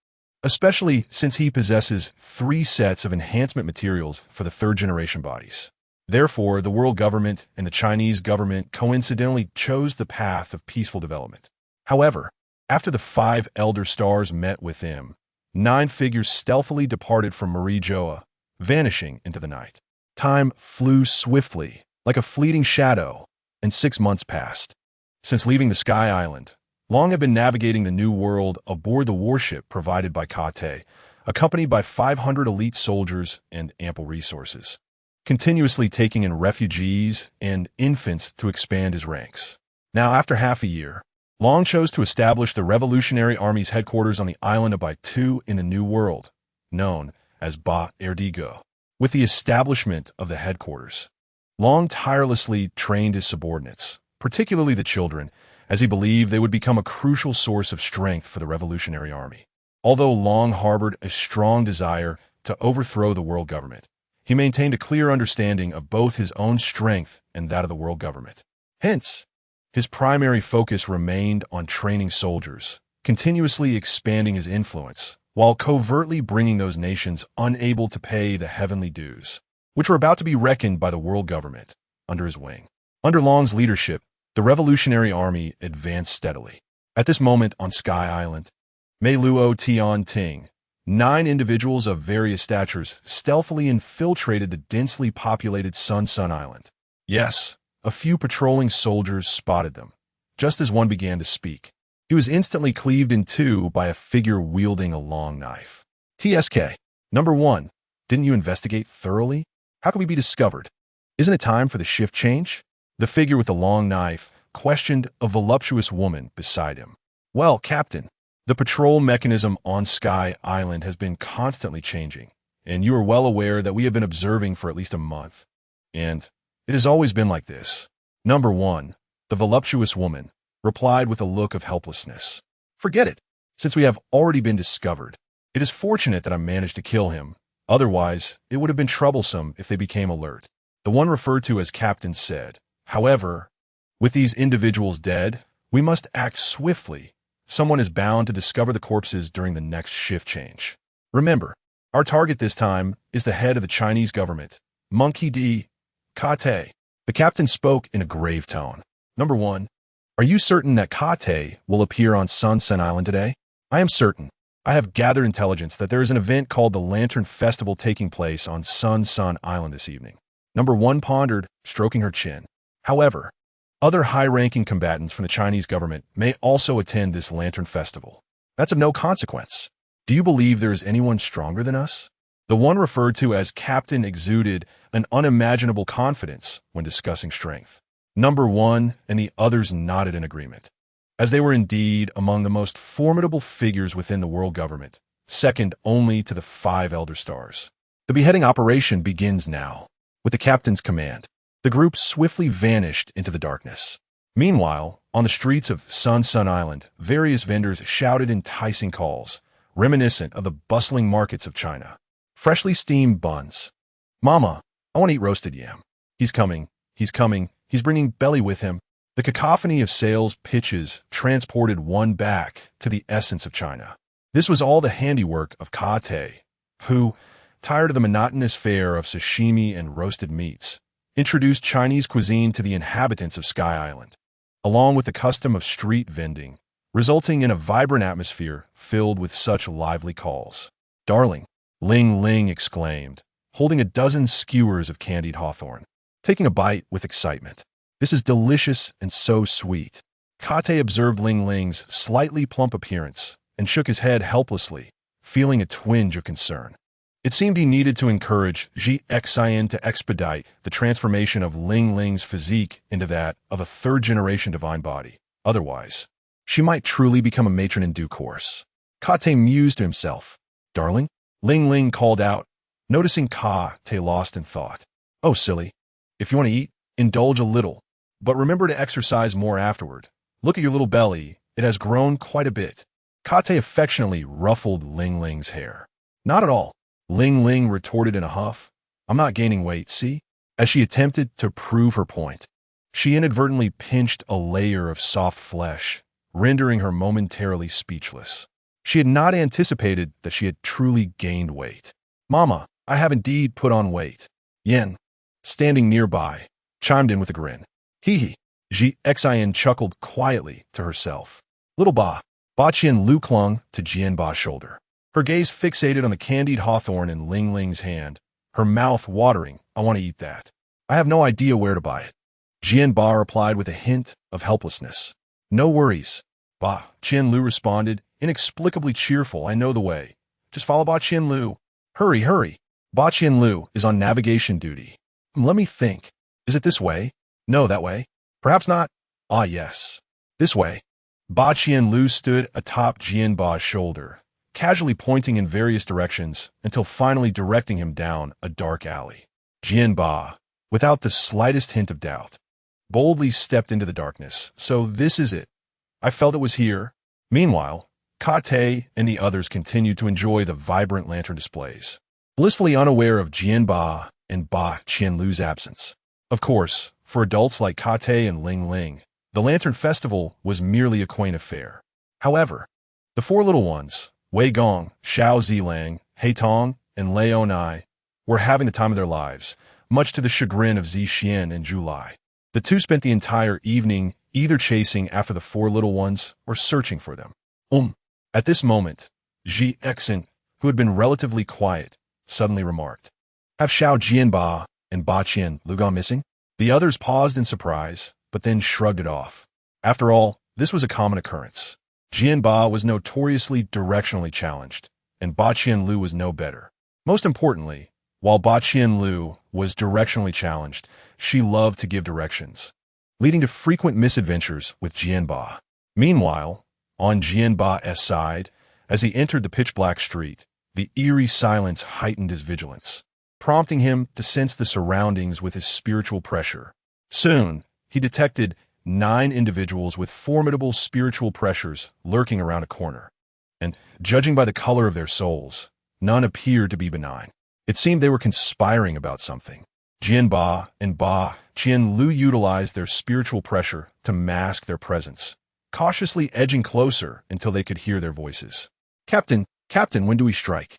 Speaker 1: especially since he possesses 3 sets of enhancement materials for the 3rd-generation bodies. Therefore, the world government and the Chinese government coincidentally chose the path of peaceful development. However, after the 5 elder stars met with him, 9 figures stealthily departed from MarineMajor, vanishing into the night. Time flew swiftly, like a fleeting shadow, and 6 months passed. Since leaving the Sky Island, Long had been navigating the New World aboard the warship provided by Kate, accompanied by 500 elite soldiers and ample resources, continuously taking in refugees and infants to expand his ranks. Now, after half a year, Long chose to establish the Revolutionary Army's headquarters on the island of Baitu in the New World, known as Ba Erdigo. With the establishment of the headquarters, Long tirelessly trained his subordinates, particularly the children, as he believed they would become a crucial source of strength for the Revolutionary Army. Although Long harbored a strong desire to overthrow the world government, he maintained a clear understanding of both his own strength and that of the world government. Hence, his primary focus remained on training soldiers, continuously expanding his influence, while covertly bringing those nations unable to pay the heavenly dues, which were about to be reckoned by the world government, under his wing. Under Long's leadership, the Revolutionary Army advanced steadily. At this moment on Sky Island, Mei Luo Tian Ting, 9 individuals of various statures stealthily infiltrated the densely populated Sun Island. Yes, a few patrolling soldiers spotted them, just as one began to speak. He was instantly cleaved in 2 by a figure wielding a long knife. TSK. Number 1. Didn't you investigate thoroughly? How could we be discovered? Isn't it time for the shift change? The figure with the long knife questioned a voluptuous woman beside him. Well, Captain, the patrol mechanism on Sky Island has been constantly changing, and you are well aware that we have been observing for at least a month. And it has always been like this. Number 1. The voluptuous woman replied with a look of helplessness. Forget it, since we have already been discovered. It is fortunate that I managed to kill him. Otherwise, it would have been troublesome if they became alert. The one referred to as Captain said, however, with these individuals dead, we must act swiftly. Someone is bound to discover the corpses during the next shift change. Remember, our target this time is the head of the Chinese government, Monkey D. Kate. The captain spoke in a grave tone. Number 1. Are you certain that Kate will appear on Sun Island today? I am certain. I have gathered intelligence that there is an event called the Lantern Festival taking place on Sun Island this evening. Number 1 pondered, stroking her chin. However, other high-ranking combatants from the Chinese government may also attend this Lantern Festival. That's of no consequence. Do you believe there is anyone stronger than us? The one referred to as Captain exuded an unimaginable confidence when discussing strength. Number 1 and the others nodded in agreement, as they were indeed among the most formidable figures within the world government, second only to the 5 elder stars. The beheading operation begins now. With the captain's command, the group swiftly vanished into the darkness. Meanwhile, on the streets of Sun Island, various vendors shouted enticing calls, reminiscent of the bustling markets of China. Freshly steamed buns. Mama, I want to eat roasted yam. He's coming. He's coming. He's bringing Belly with him. The cacophony of sales pitches transported one back to the essence of China. This was all the handiwork of Kate, who, tired of the monotonous fare of sashimi and roasted meats, introduced Chinese cuisine to the inhabitants of Sky Island, along with the custom of street vending, resulting in a vibrant atmosphere filled with such lively calls. Darling, Lingling exclaimed, holding a dozen skewers of candied hawthorn, taking a bite with excitement. This is delicious and so sweet. Kate observed Lingling's slightly plump appearance and shook his head helplessly, feeling a twinge of concern. It seemed he needed to encourage Xian to expedite the transformation of Lingling's physique into that of a third-generation divine body. Otherwise, she might truly become a matron in due course. Kate mused to himself. Darling? Lingling called out, noticing Kate lost in thought. Oh, silly. If you want to eat, indulge a little. But remember to exercise more afterward. Look at your little belly. It has grown quite a bit. Kate affectionately ruffled Lingling's hair. Not at all. Lingling retorted in a huff. I'm not gaining weight, see? As she attempted to prove her point, she inadvertently pinched a layer of soft flesh, rendering her momentarily speechless. She had not anticipated that she had truly gained weight. Mama, I have indeed put on weight. Yen, standing nearby, chimed in with a grin. Hee hee. Xian chuckled quietly to herself. Little Ba Qian Lu clung to Jianba's shoulder. Her gaze fixated on the candied hawthorn in Lingling's hand, her mouth watering. I want to eat that. I have no idea where to buy it. Jianba replied with a hint of helplessness. No worries. Ba Qian responded, inexplicably cheerful. I know the way. Just follow Ba Qian. Hurry, hurry. Ba Qian is on navigation duty. Let me think. Is it this way? No, that way. Perhaps not. Ah, yes. This way. Ba Qian stood atop Jianba's shoulder, casually pointing in various directions until finally directing him down a dark alley. Jianba, without the slightest hint of doubt, boldly stepped into the darkness. So this is it. I felt it was here. Meanwhile, Kate and the others continued to enjoy the vibrant lantern displays, blissfully unaware of Jianba and Ba Qian's absence. Of course, for adults like Kate and Lingling, the Lantern Festival was merely a quaint affair. However, the four little ones, Wei Gong, Xiao Zilang, Heitong, and Leonai, were having the time of their lives, much to the chagrin of Zixian and Julai. The two spent the entire evening either chasing after the four little ones or searching for them. At this moment, Xian, who had been relatively quiet, suddenly remarked, Have Xiao Jianba and Ba Qian Lu gone missing? The others paused in surprise, but then shrugged it off. After all, this was a common occurrence. Jianba was notoriously directionally challenged, and Ba Qian was no better. Most importantly, while Ba Qian was directionally challenged, she loved to give directions, leading to frequent misadventures with Jianba. Meanwhile, on Jianba's side, as he entered the pitch-black street, the eerie silence heightened his vigilance, prompting him to sense the surroundings with his spiritual pressure. Soon, he detected 9 individuals with formidable spiritual pressures lurking around a corner, and, judging by the color of their souls, none appeared to be benign. It seemed they were conspiring about something. Jianba and Ba Qian utilized their spiritual pressure to mask their presence, cautiously edging closer until they could hear their voices. Captain, when do we strike?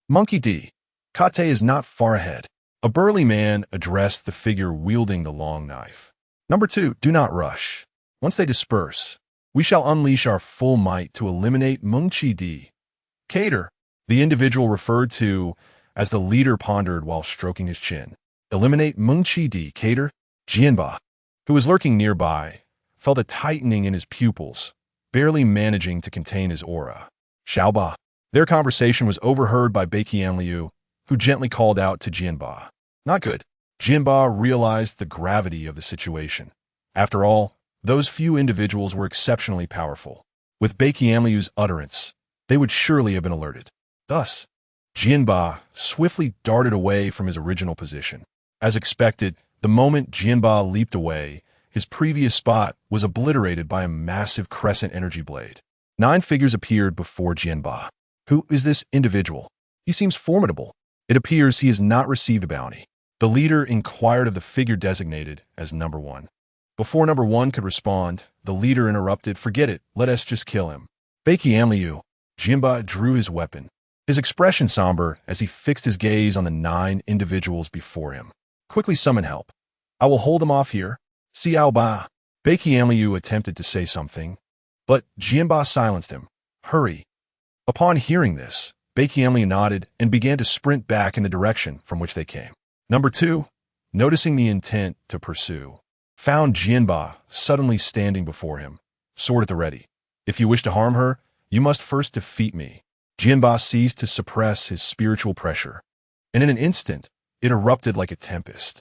Speaker 1: Monkey D. Kate is not far ahead. A burly man addressed the figure wielding the long knife. Number 2, do not rush. Once they disperse, we shall unleash our full might to eliminate Mungchi D. Cater, the individual referred to as the leader pondered while stroking his chin. Eliminate Mungchi D. Cater. Jianba, who was lurking nearby, felt a tightening in his pupils, barely managing to contain his aura. Xiaoba. Their conversation was overheard by Baiqian, who gently called out to Jianba. Not good. Jianba realized the gravity of the situation. After all, those few individuals were exceptionally powerful. With Baiqian utterance, they would surely have been alerted. Thus, Jianba swiftly darted away from his original position. As expected, the moment Jianba leaped away, his previous spot was obliterated by a massive crescent energy blade. 9 figures appeared before Jianba. Who is this individual? He seems formidable. It appears he has not received a bounty. The leader inquired of the figure designated as number 1. Before number 1 could respond, the leader interrupted, Forget it, let us just kill him. Baiqian. Jianba drew his weapon, his expression somber as he fixed his gaze on the 9 individuals before him. Quickly summon help. I will hold them off here. Xiao Ba. Baiqian attempted to say something, but Jianba silenced him. Hurry. Upon hearing this, Baiqian nodded and began to sprint back in the direction from which they came. Number 2, noticing the intent to pursue, found Jianba suddenly standing before him, sword at the ready. If you wish to harm her, you must first defeat me. Jianba ceased to suppress his spiritual pressure, and in an instant, it erupted like a tempest.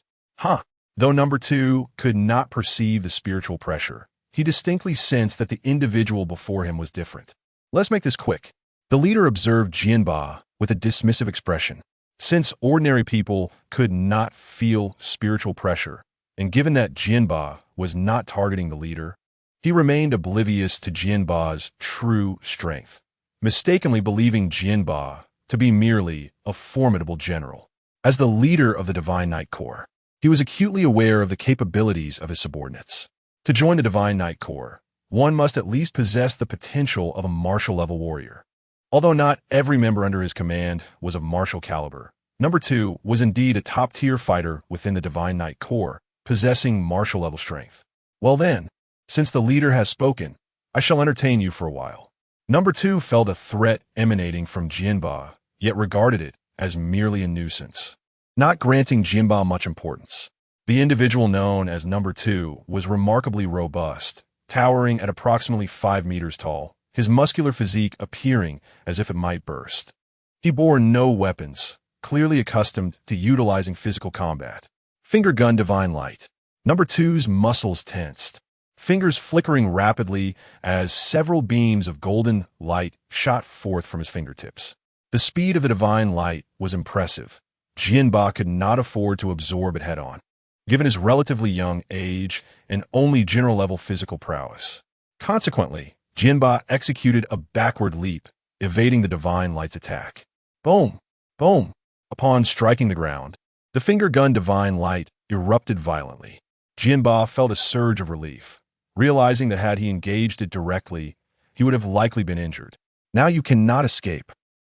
Speaker 1: Though number 2 could not perceive the spiritual pressure, he distinctly sensed that the individual before him was different. Let's make this quick. The leader observed Jinba with a dismissive expression. Since ordinary people could not feel spiritual pressure, and given that Jinba was not targeting the leader, he remained oblivious to Jinba's true strength, mistakenly believing Jinba to be merely a formidable general. As the leader of the Divine Knight Corps, he was acutely aware of the capabilities of his subordinates. To join the Divine Knight Corps, one must at least possess the potential of a martial-level warrior. Although not every member under his command was of martial caliber, number 2 was indeed a top-tier fighter within the Divine Knight Corps, possessing martial-level strength. Well then, since the leader has spoken, I shall entertain you for a while. Number 2 felt a threat emanating from Jinba, yet regarded it as merely a nuisance, not granting Jinba much importance. The individual known as number 2 was remarkably robust, towering at approximately 5 meters tall, his muscular physique appearing as if it might burst. He bore no weapons, clearly accustomed to utilizing physical combat. Finger gun Divine Light. Number 2's muscles tensed, fingers flickering rapidly as several beams of golden light shot forth from his fingertips. The speed of the Divine Light was impressive. Jinba could not afford to absorb it head-on, given his relatively young age and only general-level physical prowess. Consequently, Jinba executed a backward leap, evading the Divine Light's attack. Boom! Boom! Upon striking the ground, the finger gun Divine Light erupted violently. Jinba felt a surge of relief, realizing that had he engaged it directly, he would have likely been injured. Now you cannot escape.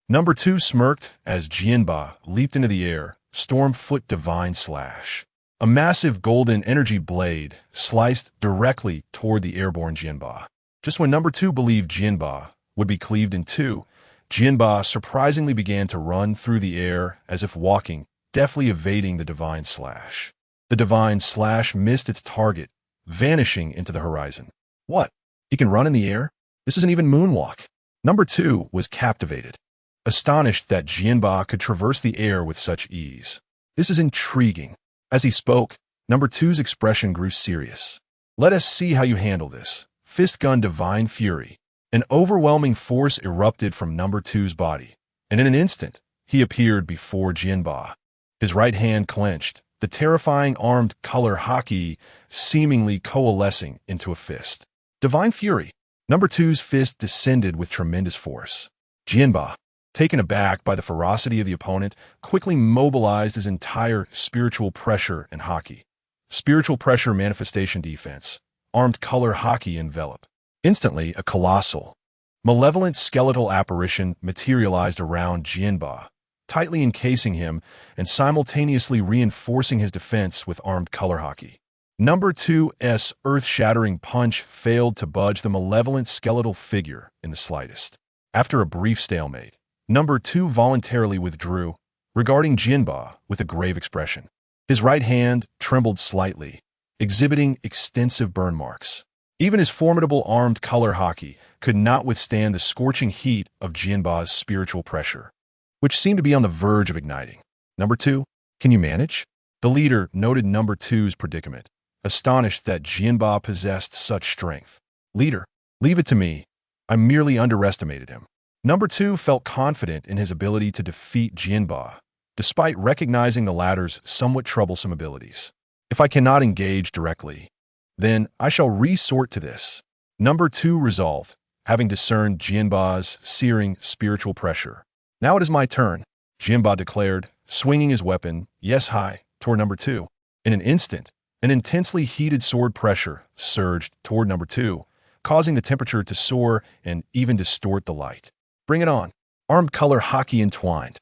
Speaker 1: Number 2 smirked as Jinba leaped into the air, Stormfoot Divine Slash. A massive golden energy blade sliced directly toward the airborne Jinba. Just when number 2 believed Jinba would be cleaved in two, Jinba surprisingly began to run through the air as if walking, deftly evading the Divine Slash. The Divine Slash missed its target, vanishing into the horizon. What? He can run in the air? This isn't even moonwalk. Number 2 was captivated, astonished that Jinba could traverse the air with such ease. This is intriguing. As he spoke, number 2's expression grew serious. Let us see how you handle this. Fist gun Divine Fury. An overwhelming force erupted from number 2's body, and in an instant, he appeared before Jinba. His right hand clenched, the terrifying armed color haki seemingly coalescing into a fist. Divine Fury. Number 2's fist descended with tremendous force. Jinba, taken aback by the ferocity of the opponent, quickly mobilized his entire spiritual pressure and haki. Spiritual pressure manifestation defense. Armed color haki envelop. Instantly, a colossal, malevolent skeletal apparition materialized around Jinba, tightly encasing him and simultaneously reinforcing his defense with armed color haki. Number 2's earth-shattering punch failed to budge the malevolent skeletal figure in the slightest. After a brief stalemate, number 2 voluntarily withdrew, regarding Jinba with a grave expression. His right hand trembled slightly, exhibiting extensive burn marks. Even his formidable armed color haki could not withstand the scorching heat of Jinba's spiritual pressure, which seemed to be on the verge of igniting. Number 2, can you manage? The leader noted number 2's predicament, astonished that Jinba possessed such strength. Leader, leave it to me. I merely underestimated him. Number 2 felt confident in his ability to defeat Jinba, despite recognizing the latter's somewhat troublesome abilities. If I cannot engage directly, then I shall resort to this. Number 2 resolved, having discerned Jinba's searing spiritual pressure. Now it is my turn, Jinba declared, swinging his weapon, yes high, toward number 2. In an instant, an intensely heated sword pressure surged toward number 2, causing the temperature to soar and even distort the light. Bring it on. Armed color haki entwined.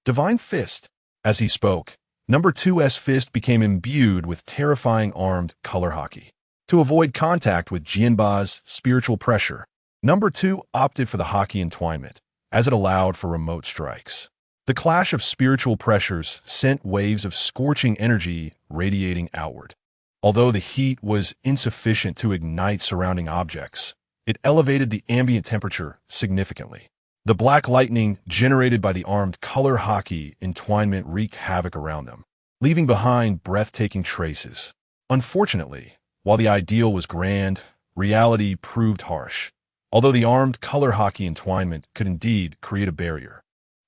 Speaker 1: Divine Fist. As he spoke, number 2's fist became imbued with terrifying armed color haki. To avoid contact with Jinba's spiritual pressure, number 2 opted for the haki entwinement, as it allowed for remote strikes. The clash of spiritual pressures sent waves of scorching energy radiating outward. Although the heat was insufficient to ignite surrounding objects, it elevated the ambient temperature significantly. The black lightning generated by the armed color hockey entwinement wreaked havoc around them, leaving behind breathtaking traces. Unfortunately, while the ideal was grand, reality proved harsh, although the armed color hockey entwinement could indeed create a barrier.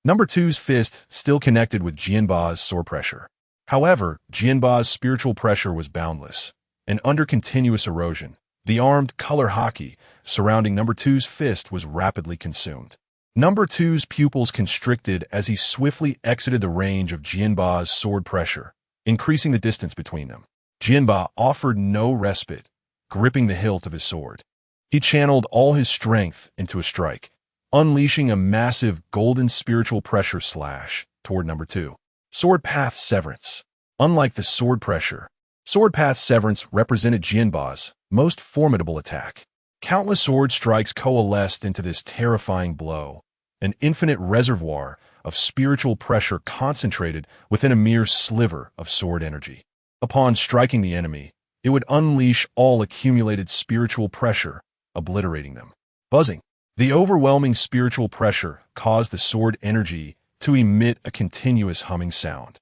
Speaker 1: Number two's fist still connected with Jianba's sword pressure. However, Jianba's spiritual pressure was boundless, and under continuous erosion, the armed color hockey surrounding number two's fist was rapidly consumed. Number two's pupils constricted as he swiftly exited the range of Jianba's sword pressure, increasing the distance between them. Jianba offered no respite, gripping the hilt of his sword. He channeled all his strength into a strike, unleashing a massive golden spiritual pressure slash toward number two. Sword Path Severance. Unlike the sword pressure, Sword Path Severance represented Jianba's most formidable attack. Countless sword strikes coalesced into this terrifying blow, an infinite reservoir of spiritual pressure concentrated within a mere sliver of sword energy. Upon striking the enemy, it would unleash all accumulated spiritual pressure, obliterating them. Buzzing. The overwhelming spiritual pressure caused the sword energy to emit a continuous humming sound,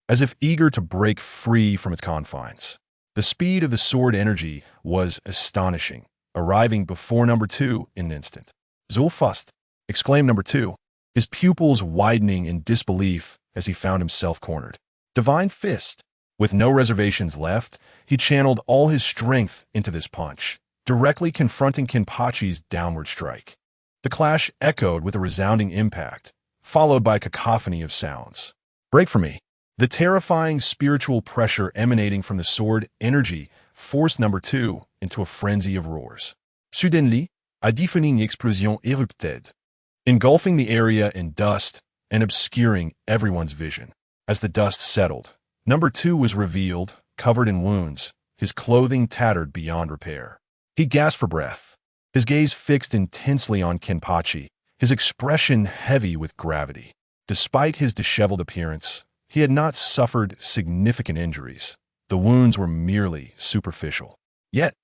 Speaker 1: as if eager to break free from its confines. The speed of the sword energy was astonishing, arriving before number two in an instant. "So fast!" exclaimed number two, his pupils widening in disbelief as he found himself cornered. Divine Fist. With no reservations left, he channeled all his strength into this punch, directly confronting Kenpachi's downward strike. The clash echoed with a resounding impact, followed by a cacophony of sounds. "Break for me!" The terrifying spiritual pressure emanating from the sword energy forced number two into a frenzy of roars. Soudainement, a deafening explosion érupted, engulfing the area in dust and obscuring everyone's vision. As the dust settled, number two was revealed, covered in wounds, his clothing tattered beyond repair. He gasped for breath, his gaze fixed intensely on Kenpachi, his expression heavy with gravity. Despite his disheveled appearance, he had not suffered significant injuries. The wounds were merely superficial. Yet,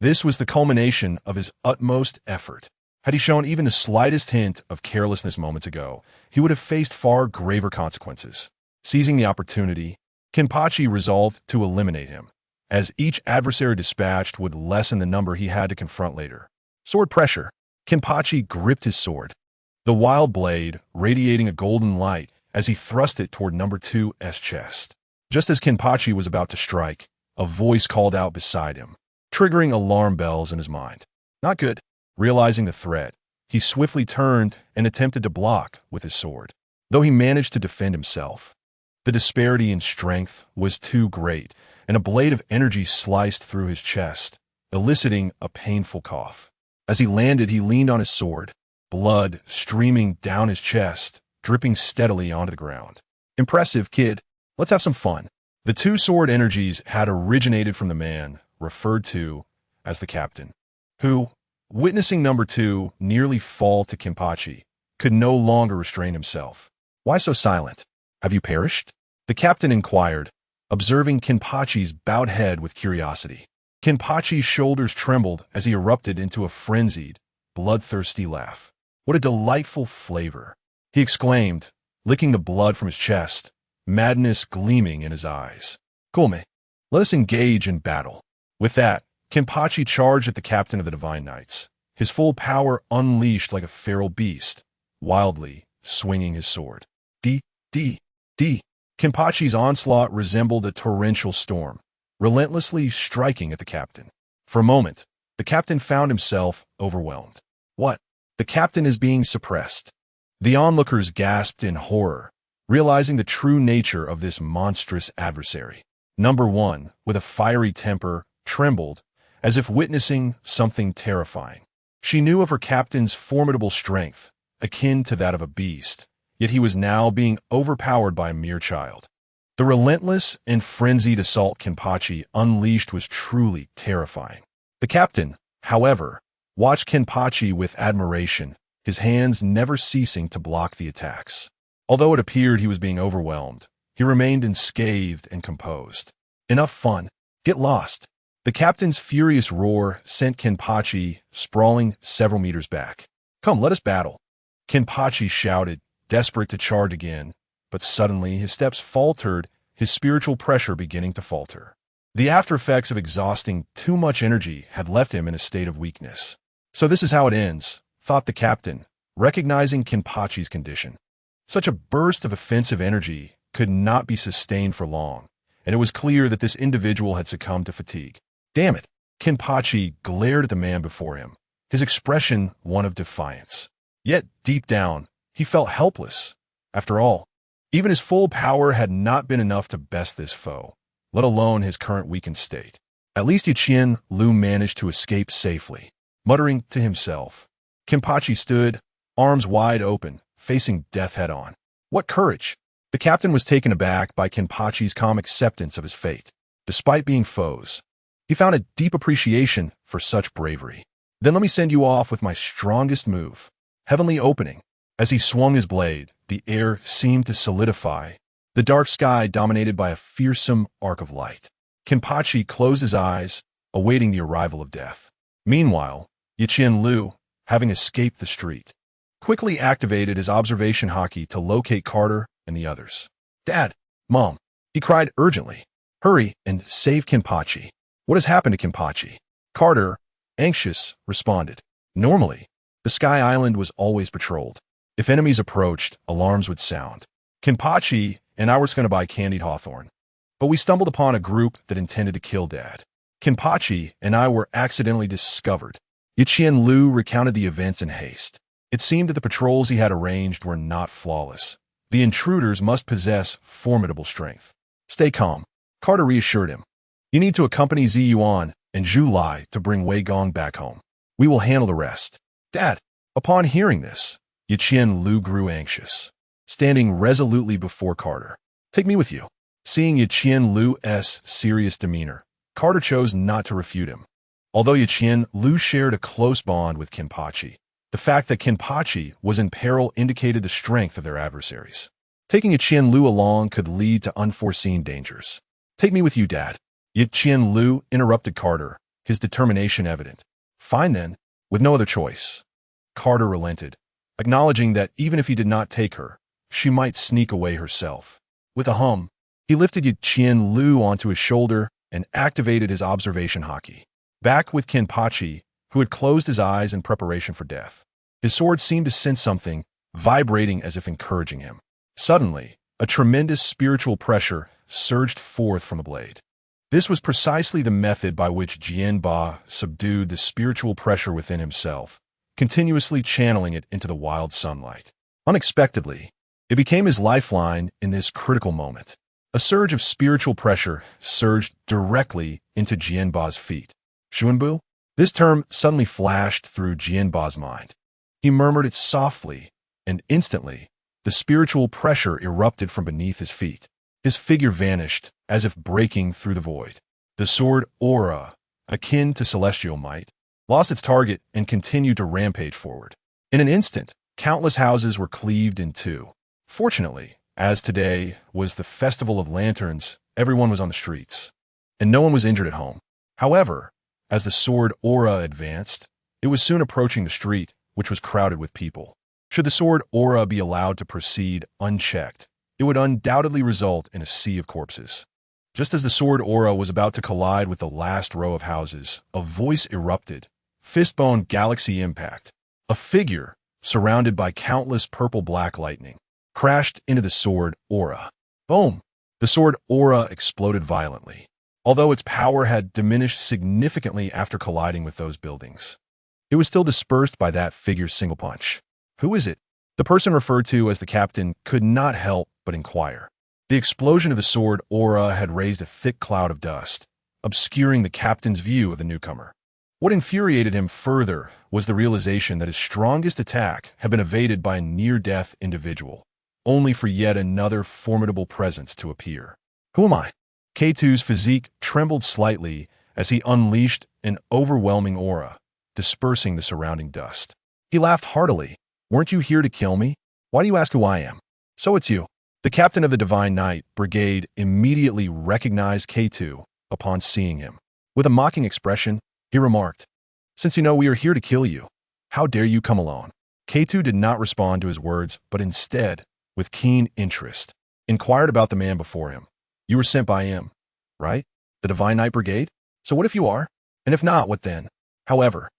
Speaker 1: this was the culmination of his utmost effort. Had he shown even the slightest hint of carelessness moments ago, he would have faced far graver consequences. Seizing the opportunity, Kenpachi resolved to eliminate him, as each adversary dispatched would lessen the number he had to confront later. Sword pressure. Kenpachi gripped his sword, the wild blade radiating a golden light as he thrust it toward number two's chest. Just as Kenpachi was about to strike, a voice called out beside him, triggering alarm bells in his mind. Not good. Realizing the threat, he swiftly turned and attempted to block with his sword. Though he managed to defend himself, the disparity in strength was too great, and a blade of energy sliced through his chest, eliciting a painful cough. As he landed, he leaned on his sword, blood streaming down his chest, dripping steadily onto the ground. "Impressive, kid. Let's have some fun." The two sword energies had originated from the man referred to as the captain, who, witnessing number two nearly fall to Kenpachi, could no longer restrain himself. "Why so silent? Have you perished?" the captain inquired, observing Kenpachi's bowed head with curiosity. Kenpachi's shoulders trembled as he erupted into a frenzied, bloodthirsty laugh. "What a delightful flavor!" he exclaimed, licking the blood from his chest, madness gleaming in his eyes. "Come, let us engage in battle." With that, Kenpachi charged at the captain of the Divine Knights, his full power unleashed like a feral beast, wildly swinging his sword. D. Kenpachi's onslaught resembled a torrential storm, relentlessly striking at the captain. For a moment, the captain found himself overwhelmed. What? The captain is being suppressed. The onlookers gasped in horror, realizing the true nature of this monstrous adversary. Number one, with a fiery temper, trembled, as if witnessing something terrifying. She knew of her captain's formidable strength, akin to that of a beast, yet he was now being overpowered by a mere child. The relentless and frenzied assault Kenpachi unleashed was truly terrifying. The captain, however, watched Kenpachi with admiration, his hands never ceasing to block the attacks. Although it appeared he was being overwhelmed, he remained unscathed and composed. "Enough fun. Get lost." The captain's furious roar sent Kenpachi sprawling several meters back. "Come, let us battle." Kenpachi shouted, desperate to charge again, but suddenly his steps faltered, his spiritual pressure beginning to falter. The after effects of exhausting too much energy had left him in a state of weakness. So this is how it ends, thought the captain, recognizing Kenpachi's condition. Such a burst of offensive energy could not be sustained for long, and it was clear that this individual had succumbed to fatigue. Damn it! Kenpachi glared at the man before him, his expression one of defiance. Yet, deep down, he felt helpless. After all, even his full power had not been enough to best this foe, let alone his current weakened state. At least Yichien Lu managed to escape safely. Muttering to himself, Kenpachi stood, arms wide open, facing death head-on. What courage! The captain was taken aback by Kenpachi's calm acceptance of his fate. Despite being foes, he found a deep appreciation for such bravery. Then let me send you off with my strongest move. Heavenly opening. As he swung his blade, the air seemed to solidify, the dark sky dominated by a fearsome arc of light. Kenpachi closed his eyes, awaiting the arrival of death. Meanwhile, Yichien Lu, having escaped the street, quickly activated his observation haki to locate Carter and the others. Dad! Mom! He cried urgently. Hurry and save Kenpachi. What has happened to Kenpachi? Carter, anxious, responded. Normally, the Sky Island was always patrolled. If enemies approached, alarms would sound. Kenpachi and I were going to buy candied hawthorn, but we stumbled upon a group that intended to kill Dad. Kenpachi and I were accidentally discovered. Yichien Lu recounted the events in haste. It seemed that the patrols he had arranged were not flawless. The intruders must possess formidable strength. Stay calm, Carter reassured him. You need to accompany Zi Yuan and Zhu Lai to bring Wei Gong back home. We will handle the rest. Dad! Upon hearing this, Yichien Lu grew anxious, standing resolutely before Carter. Take me with you. Seeing Yichien Lu's serious demeanor, Carter chose not to refute him. Although Yichien Lu shared a close bond with Kenpachi, the fact that Kenpachi was in peril indicated the strength of their adversaries. Taking Yichien Lu along could lead to unforeseen dangers. Take me with you, Dad. Yichien Lu interrupted Carter, his determination evident. Fine then, with no other choice. Carter relented, acknowledging that even if he did not take her, she might sneak away herself. With a hum, he lifted Yichien Lu onto his shoulder and activated his observation haki. Back with Kenpachi, who had closed his eyes in preparation for death. His sword seemed to sense something, vibrating as if encouraging him. Suddenly, a tremendous spiritual pressure surged forth from the blade. This was precisely the method by which Jianba subdued the spiritual pressure within himself, continuously channeling it into the wild sunlight. Unexpectedly, it became his lifeline in this critical moment. A surge of spiritual pressure surged directly into Jianba's feet. Xuanbu? This term suddenly flashed through Jianba's mind. He murmured it softly, and instantly, the spiritual pressure erupted from beneath his feet. His figure vanished, as if breaking through the void. The sword aura, akin to celestial might, lost its target and continued to rampage forward. In an instant, countless houses were cleaved in two. Fortunately, as today was the Festival of Lanterns, everyone was on the streets, and no one was injured at home. However, as the sword aura advanced, it was soon approaching the street, which was crowded with people. Should the sword aura be allowed to proceed unchecked, it would undoubtedly result in a sea of corpses. Just as the sword aura was about to collide with the last row of houses, a voice erupted. Fistbone galaxy impact. A figure, surrounded by countless purple-black lightning, crashed into the sword aura. Boom! The sword aura exploded violently, although its power had diminished significantly after colliding with those buildings. It was still dispersed by that figure's single punch. Who is it? The person referred to as the captain could not help but inquire. The explosion of the sword aura had raised a thick cloud of dust, obscuring the captain's view of the newcomer. What infuriated him further was the realization that his strongest attack had been evaded by a near-death individual, only for yet another formidable presence to appear. Who am I? K2's physique trembled slightly as he unleashed an overwhelming aura, dispersing the surrounding dust. He laughed heartily. Weren't you here to kill me? Why do you ask who I am? So it's you. The captain of the Divine Knight Brigade immediately recognized K2 upon seeing him. With a mocking expression, he remarked, Since you know we are here to kill you, how dare you come alone? K2 did not respond to his words, but instead, with keen interest, inquired about the man before him. You were sent by him, right? The Divine Knight Brigade? So what if you are? And if not, what then? However,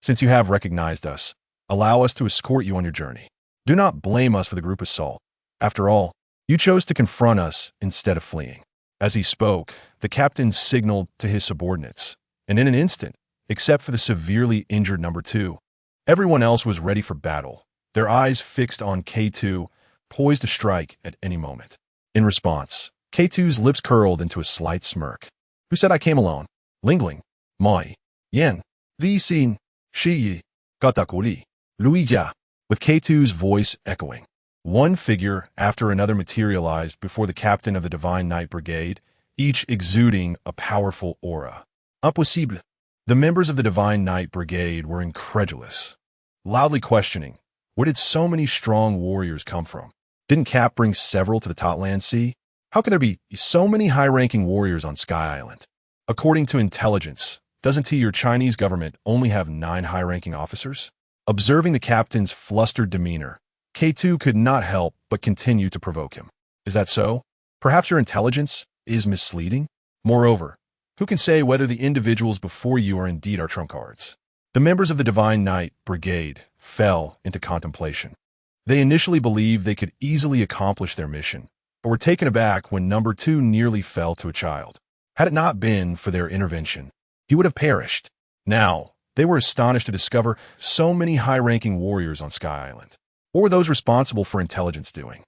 Speaker 1: since you have recognized us, allow us to escort you on your journey. Do not blame us for the group assault. After all, you chose to confront us instead of fleeing. As he spoke, the captain signaled to his subordinates, and in an instant, except for the severely injured number 2, everyone else was ready for battle, their eyes fixed on K2, poised to strike at any moment. In response, K2's lips curled into a slight smirk. Who said I came alone? Lingling, Mai, Yen, Vi Xin, Shi Yi, Katakuri, Luija, with K2's voice echoing. One figure after another materialized before the captain of the Divine Knight Brigade, each exuding a powerful aura. Impossible. The members of the Divine Knight Brigade were incredulous, loudly questioning, where did so many strong warriors come from? Didn't Cap bring several to the Totland Sea? How can there be so many high-ranking warriors on Sky Island? According to intelligence, doesn't your Chinese government only have 9 high-ranking officers? Observing the captain's flustered demeanor, K2 could not help but continue to provoke him. Is that so? Perhaps your intelligence is misleading? Moreover, who can say whether the individuals before you are indeed our trump cards? The members of the Divine Knight Brigade fell into contemplation. They initially believed they could easily accomplish their mission, but were taken aback when number 2 nearly fell to a child. Had it not been for their intervention, he would have perished. Now, they were astonished to discover so many high-ranking warriors on Sky Island. What were those responsible for intelligence doing?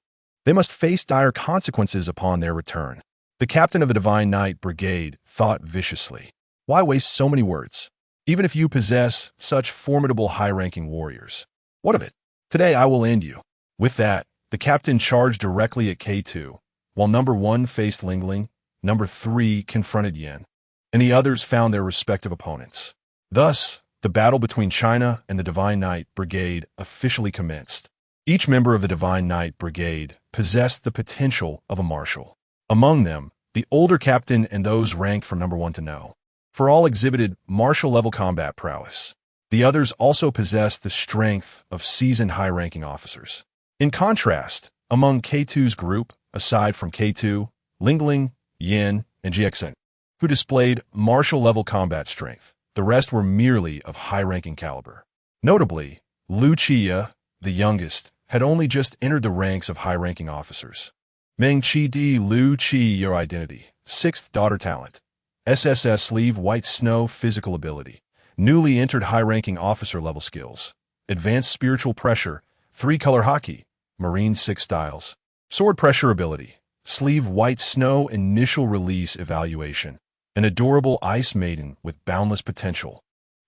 Speaker 1: They must face dire consequences upon their return. The captain of the Divine Knight Brigade thought viciously. Why waste so many words? Even if you possess such formidable high-ranking warriors. What of it? Today I will end you. With that, the captain charged directly at K2, while number 1 faced Lingling, number 3 confronted Yen, and the others found their respective opponents. Thus, the battle between China and the Divine Knight Brigade officially commenced. Each member of the Divine Knight Brigade possessed the potential of a marshal. Among them, the older captain and those ranked from number 1 to no. For all exhibited marshal-level combat prowess. The others also possessed the strength of seasoned high-ranking officers. In contrast, among K2's group, aside from K2, Lingling, Yin, and Jiexin, who displayed martial-level combat strength, the rest were merely of high-ranking caliber. Notably, Lucia, the youngest, had only just entered the ranks of high-ranking officers. Meng Chi Di Lu Chi, your identity, 6th daughter talent, SSS sleeve white snow physical ability, newly entered high-ranking officer-level skills, advanced spiritual pressure, 3-color hockey, marine 6 styles, sword pressure ability, sleeve white snow initial release evaluation, an adorable ice maiden with boundless potential.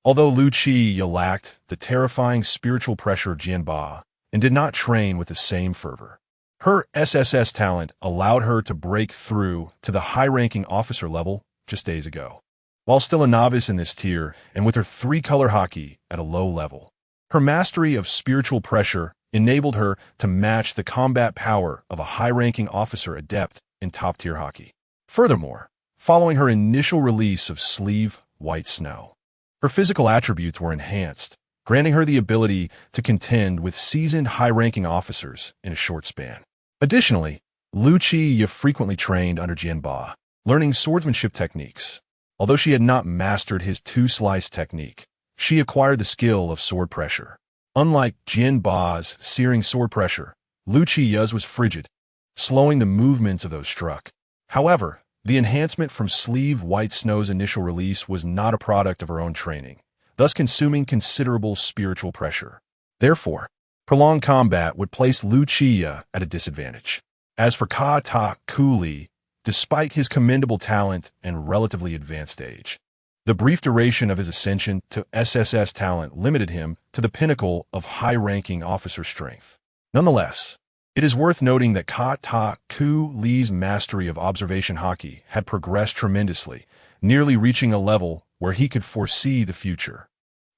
Speaker 1: Although Lu Chi lacked the terrifying spiritual pressure of Jianba and did not train with the same fervor, her SSS talent allowed her to break through to the high-ranking officer level just days ago. While still a novice in this tier and with her 3-color hockey at a low level, her mastery of spiritual pressure enabled her to match the combat power of a high-ranking officer adept in top-tier hockey. Furthermore, following her initial release of sleeve white snow, her physical attributes were enhanced, granting her the ability to contend with seasoned high-ranking officers in a short span. Additionally, Lu Chi frequently trained under Jianba, learning swordsmanship techniques. Although she had not mastered his 2-slice technique, she acquired the skill of sword pressure. Unlike Jianba's searing sword pressure, Lu Chi's was frigid, slowing the movements of those struck. However, the enhancement from sleeve white snow's initial release was not a product of her own training, thus consuming considerable spiritual pressure. Therefore, prolonged combat would place Lu Chi at a disadvantage. As for Ka Ta Kuli, despite his commendable talent and relatively advanced age, the brief duration of his ascension to SSS talent limited him to the pinnacle of high-ranking officer strength. Nonetheless, it is worth noting that Ka Ta Kuli's mastery of observation hockey had progressed tremendously, nearly reaching a level where he could foresee the future.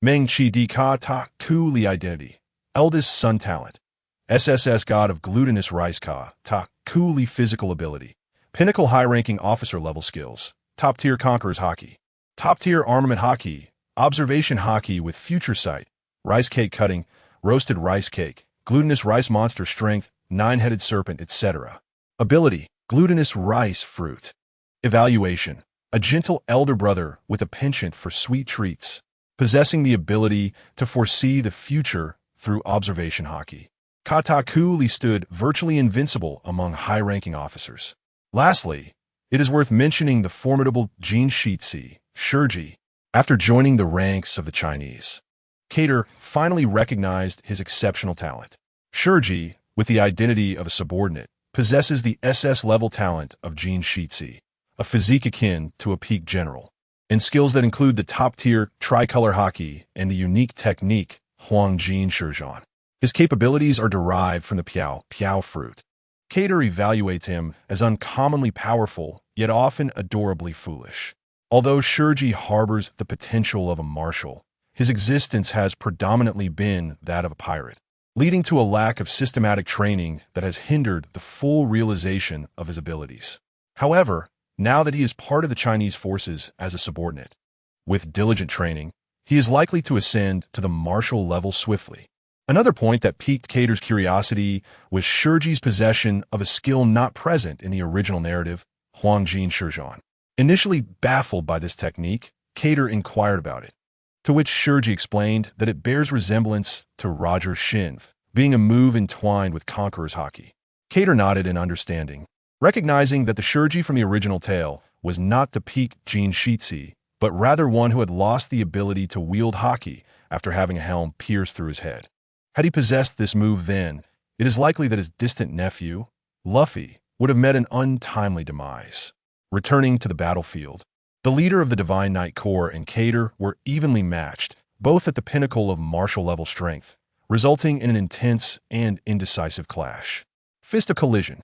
Speaker 1: Meng Chi Di Ka Ta Kuli identity, eldest son talent, SSS god of glutinous rice Ka Ta Kuli physical ability, pinnacle high-ranking officer level skills, top-tier conquerors hockey, top-tier armament hockey, observation hockey with future sight, rice cake cutting, roasted rice cake, glutinous rice monster strength, nine-headed serpent, etc. Ability, glutinous rice fruit. Evaluation, a gentle elder brother with a penchant for sweet treats, possessing the ability to foresee the future through observation haki. Katakuri stood virtually invincible among high-ranking officers. Lastly, it is worth mentioning the formidable Jin Shitsi, Shirji. After joining the ranks of the Chinese, Kater finally recognized his exceptional talent. Shirji, with the identity of a subordinate, possesses the SS-level talent of Jin Shitsi, a physique akin to a peak general, and skills that include the top-tier tricolor haki and the unique technique Huang Jin Shizhan. His capabilities are derived from the Piao fruit. Kater evaluates him as uncommonly powerful, yet often adorably foolish. Although Shirji harbors the potential of a marshal, his existence has predominantly been that of a pirate, leading to a lack of systematic training that has hindered the full realization of his abilities. However, now that he is part of the Chinese forces as a subordinate, with diligent training, he is likely to ascend to the marshal level swiftly. Another point that piqued Kater's curiosity was Shirji's possession of a skill not present in the original narrative, Huang Jin Shizhan. Initially baffled by this technique, Kater inquired about it, to which Shirji explained that it bears resemblance to Roger Shinv, being a move entwined with Conqueror's haki. Kater nodded in understanding, recognizing that the Shirji from the original tale was not the peak Jin Shitsi, but rather one who had lost the ability to wield haki after having a helm pierced through his head. Had he possessed this move then, it is likely that his distant nephew, Luffy, would have met an untimely demise. Returning to the battlefield, the leader of the Divine Knight Corps and Kater were evenly matched, both at the pinnacle of martial-level strength, resulting in an intense and indecisive clash. Fist of collision.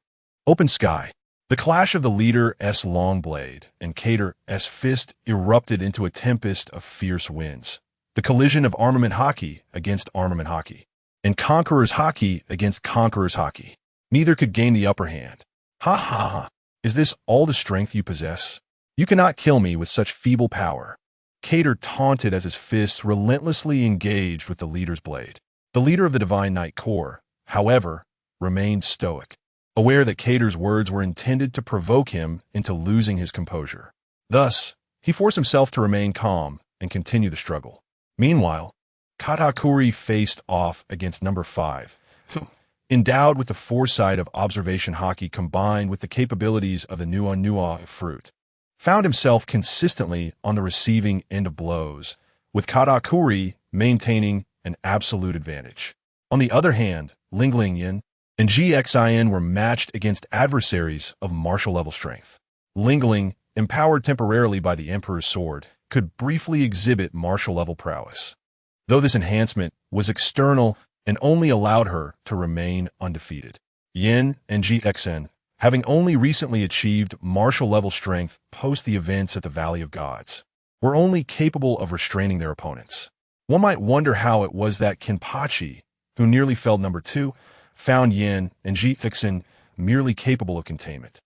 Speaker 1: Open sky. The clash of the leader's long blade and Kater's fist erupted into a tempest of fierce winds. The collision of armament haki against armament haki, and Conqueror's haki against Conqueror's haki. Neither could gain the upper hand. Ha ha ha. Is this all the strength you possess? You cannot kill me with such feeble power. Kater taunted as his fists relentlessly engaged with the leader's blade. The leader of the Divine Knight Corps, however, remained stoic, aware that Kater's words were intended to provoke him into losing his composure. Thus, he forced himself to remain calm and continue the struggle. Meanwhile, Katakuri faced off against number 5, who, endowed with the foresight of observation haki combined with the capabilities of the Nua fruit, found himself consistently on the receiving end of blows, with Katakuri maintaining an absolute advantage. On the other hand, Lingling and GXIN were matched against adversaries of martial-level strength. Lingling, empowered temporarily by the Emperor's sword, could briefly exhibit martial-level prowess, though this enhancement was external and only allowed her to remain undefeated. Yin and GXN, having only recently achieved martial-level strength post the events at the Valley of Gods, were only capable of restraining their opponents. One might wonder how it was that Kenpachi, who nearly felled number 2, found Yin and GXN merely capable of containment.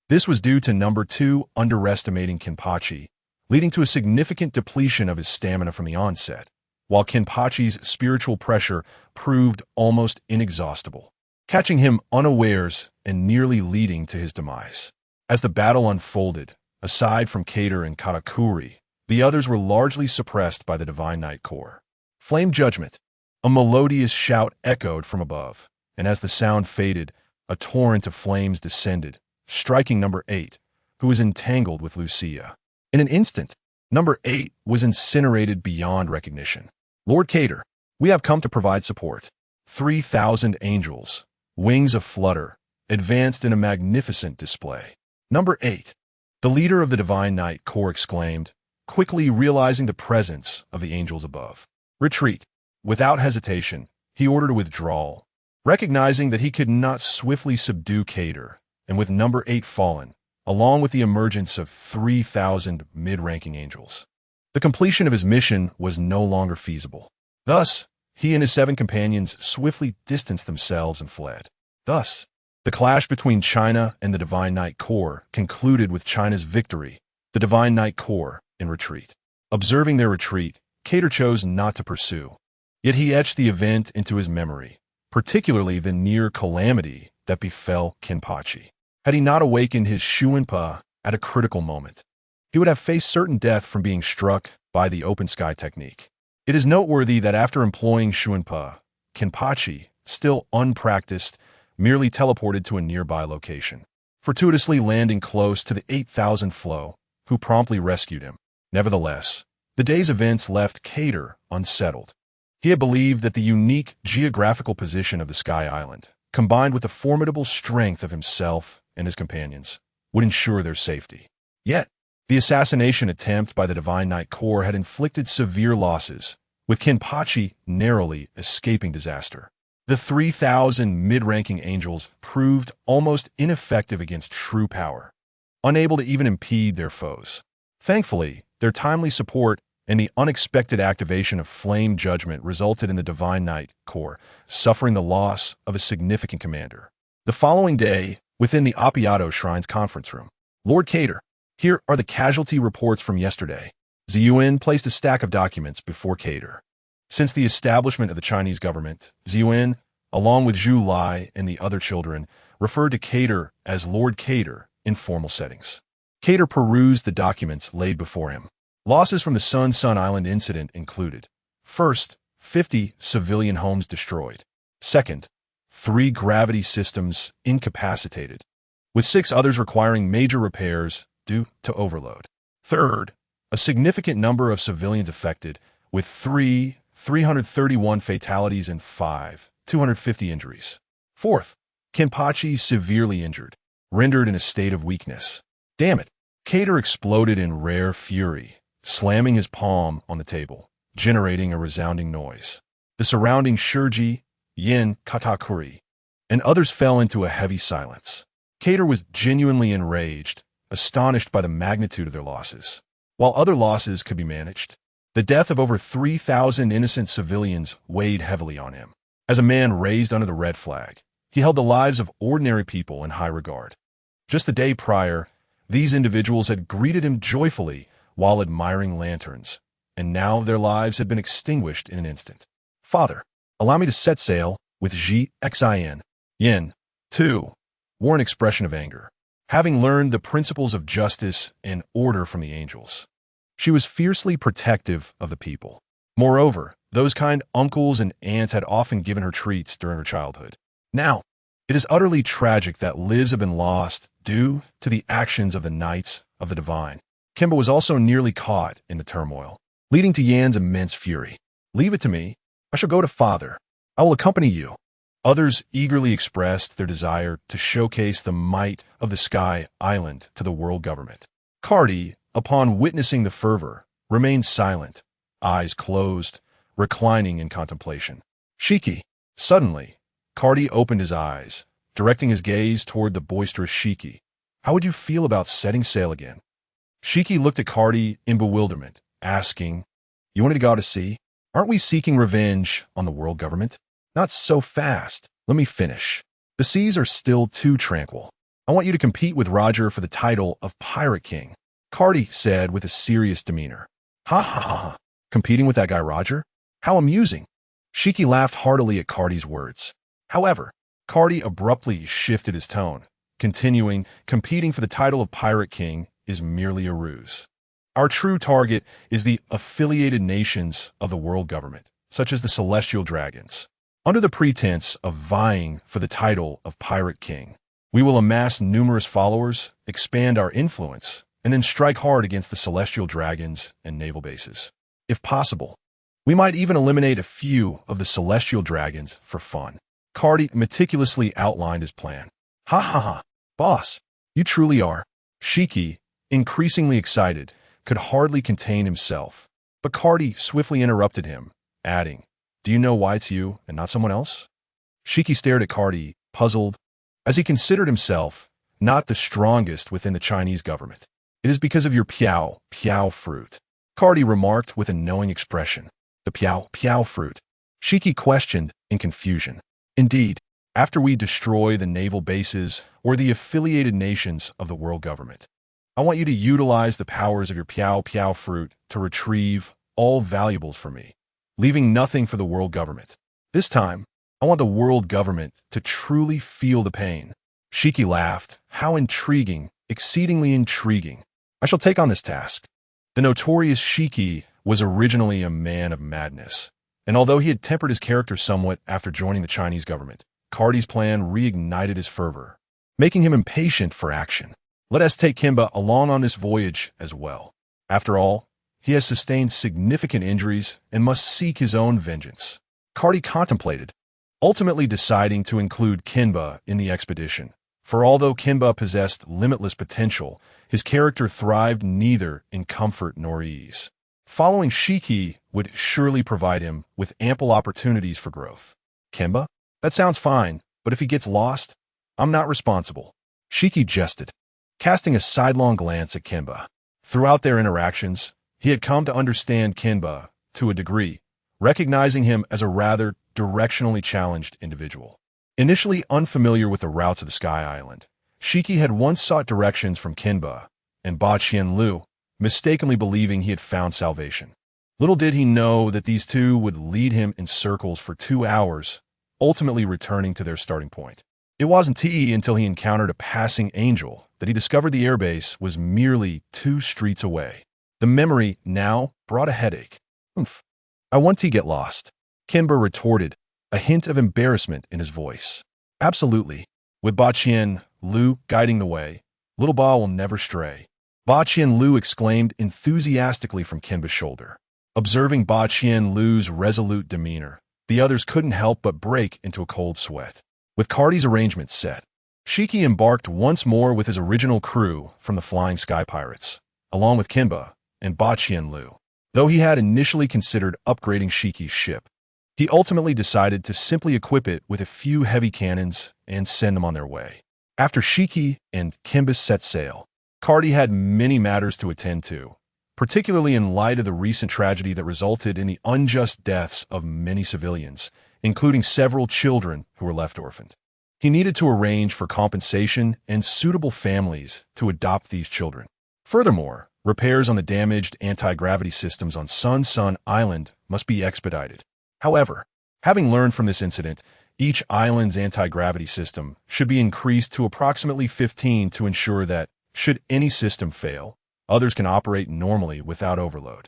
Speaker 1: This was due to number 2 underestimating Kenpachi, leading to a significant depletion of his stamina from the onset, while Kenpachi's spiritual pressure proved almost inexhaustible, catching him unawares and nearly leading to his demise. As the battle unfolded, aside from Kater and Katakuri, the others were largely suppressed by the Divine Knight Corps. Flame Judgment. A melodious shout echoed from above, and as the sound faded, a torrent of flames descended, striking number 8, who was entangled with Lucia. In an instant, number 8 was incinerated beyond recognition. Lord Kater, we have come to provide support. 3,000 angels, wings of flutter, advanced in a magnificent display. Number 8, the leader of the Divine Knight Corps exclaimed, quickly realizing the presence of the angels above. Retreat. Without hesitation, he ordered a withdrawal, recognizing that he could not swiftly subdue Kater, and with number 8 fallen, along with the emergence of 3,000 mid-ranking angels, the completion of his mission was no longer feasible. Thus, he and his 7 companions swiftly distanced themselves and fled. Thus, the clash between China and the Divine Knight Corps concluded with China's victory, the Divine Knight Corps in retreat. Observing their retreat, Kater chose not to pursue, Yet he etched the event into his memory, particularly the near calamity that befell Kenpachi. Had he not awakened his Shuinpa at a critical moment, he would have faced certain death from being struck by the open sky technique. It is noteworthy that after employing Shuinpa, Kenpachi, still unpracticed, merely teleported to a nearby location, fortuitously landing close to the 8,000 flow, who promptly rescued him. Nevertheless, the day's events left Cater unsettled. He had believed that the unique geographical position of the Sky Island, combined with the formidable strength of himself and his companions, would ensure their safety. Yet, the assassination attempt by the Divine Knight Corps had inflicted severe losses, with Kenpachi narrowly escaping disaster. The 3,000 mid-ranking angels proved almost ineffective against true power, unable to even impede their foes. Thankfully, their timely support and the unexpected activation of Flame Judgment resulted in the Divine Knight Corps suffering the loss of a significant commander. The following day, within the Appiato Shrine's conference room, Lord Cater, here are the casualty reports from yesterday. Ziyuan placed a stack of documents before Cater. Since the establishment of the Chinese government, Ziyuan, along with Zhu Lai and the other children, referred to Cater as Lord Cater in formal settings. Cater perused the documents laid before him. Losses from the Sun Island incident included: first, 50 civilian homes destroyed; second, 3 gravity systems incapacitated, with 6 others requiring major repairs due to overload; third, a significant number of civilians affected, with 331 fatalities and 250 injuries; fourth, Kenpachi severely injured, rendered in a state of weakness. Damn it! Cater exploded in rare fury, slamming his palm on the table, generating a resounding noise. The surrounding Shurji, Yin, Katakuri, and others fell into a heavy silence. Cater was genuinely enraged, astonished by the magnitude of their losses. While other losses could be managed, the death of over 3,000 innocent civilians weighed heavily on him. As a man raised under the red flag, he held the lives of ordinary people in high regard. Just the day prior, these individuals had greeted him joyfully while admiring lanterns, and now their lives had been extinguished in an instant. Father, allow me to set sail with Xin. Yin, too, wore an expression of anger. Having learned the principles of justice and order from the angels, she was fiercely protective of the people. Moreover, those kind uncles and aunts had often given her treats during her childhood. Now, it is utterly tragic that lives have been lost due to the actions of the Knights of the Divine. Kimba was also nearly caught in the turmoil, leading to Yan's immense fury. Leave it to me. I shall go to Father. I will accompany you. Others eagerly expressed their desire to showcase the might of the Sky Island to the world government. Cardi, upon witnessing the fervor, remained silent, eyes closed, reclining in contemplation. Shiki. Suddenly, Cardi opened his eyes, directing his gaze toward the boisterous Shiki. How would you feel about setting sail again? Shiki looked at Cardi in bewilderment, asking, You wanted to go out to sea? Aren't we seeking revenge on the world government? Not so fast. Let me finish. The seas are still too tranquil. I want you to compete with Roger for the title of Pirate King, Cardi said with a serious demeanor. Ha ha ha ha. Competing with that guy Roger? How amusing. Shiki laughed heartily at Cardi's words. However, Cardi abruptly shifted his tone, continuing, competing for the title of Pirate King is merely a ruse. Our true target is the affiliated nations of the world government, such as the Celestial Dragons. Under the pretense of vying for the title of Pirate King, we will amass numerous followers, expand our influence, and then strike hard against the Celestial Dragons and naval bases. If possible, we might even eliminate a few of the Celestial Dragons for fun. Cardi meticulously outlined his plan. Ha ha ha, boss, you truly are. Shiki, increasingly excited, could hardly contain himself, but Cardi swiftly interrupted him, adding, Do you know why it's you and not someone else? Shiki stared at Cardi, puzzled, as he considered himself not the strongest within the Chinese government. It is because of your piao fruit, Cardi remarked with a knowing expression. The piao fruit? Shiki questioned in confusion. Indeed, after we destroy the naval bases or the affiliated nations of the world government, I want you to utilize the powers of your piao fruit to retrieve all valuables for me. leaving nothing for the world government. This time, I want the world government to truly feel the pain. Shiki laughed. How intriguing, exceedingly intriguing. I shall take on this task. The notorious Shiki was originally a man of madness, and although he had tempered his character somewhat after joining the Chinese government, Cardi's plan reignited his fervor, making him impatient for action. Let us take Kimba along on this voyage as well. After all, he has sustained significant injuries and must seek his own vengeance. Cardi contemplated, ultimately deciding to include Kimba in the expedition. For although Kimba possessed limitless potential, his character thrived neither in comfort nor ease. Following Shiki would surely provide him with ample opportunities for growth. Kimba? That sounds fine, but if he gets lost, I'm not responsible. Shiki jested, casting a sidelong glance at Kimba. Throughout their interactions, he had come to understand Kimba to a degree, recognizing him as a rather directionally challenged individual. Initially unfamiliar with the routes of the Sky Island, Shiki had once sought directions from Kimba and Ba Qianlu, mistakenly believing he had found salvation. Little did he know that these two would lead him in circles for 2 hours, ultimately returning to their starting point. It wasn't until he encountered a passing angel that he discovered the airbase was merely 2 streets away. The memory now brought a headache. I want to get lost, Kimba retorted, a hint of embarrassment in his voice. Absolutely. With Ba Qianlu guiding the way, little Ba will never stray. Ba Qianlu exclaimed enthusiastically from Kimba's shoulder. Observing Ba Qianlu's resolute demeanor, the others couldn't help but break into a cold sweat. With Cardi's arrangements set, Shiki embarked once more with his original crew from the Flying Sky Pirates, along with Kimba and Ba Qianlu. Though he had initially considered upgrading Shiki's ship, he ultimately decided to simply equip it with a few heavy cannons and send them on their way. After Shiki and Kimba set sail, Cardi had many matters to attend to, particularly in light of the recent tragedy that resulted in the unjust deaths of many civilians, including several children who were left orphaned. He needed to arrange for compensation and suitable families to adopt these children. Furthermore, repairs on the damaged anti-gravity systems on Sun Island must be expedited. However, having learned from this incident, each island's anti-gravity system should be increased to approximately 15 to ensure that, should any system fail, others can operate normally without overload.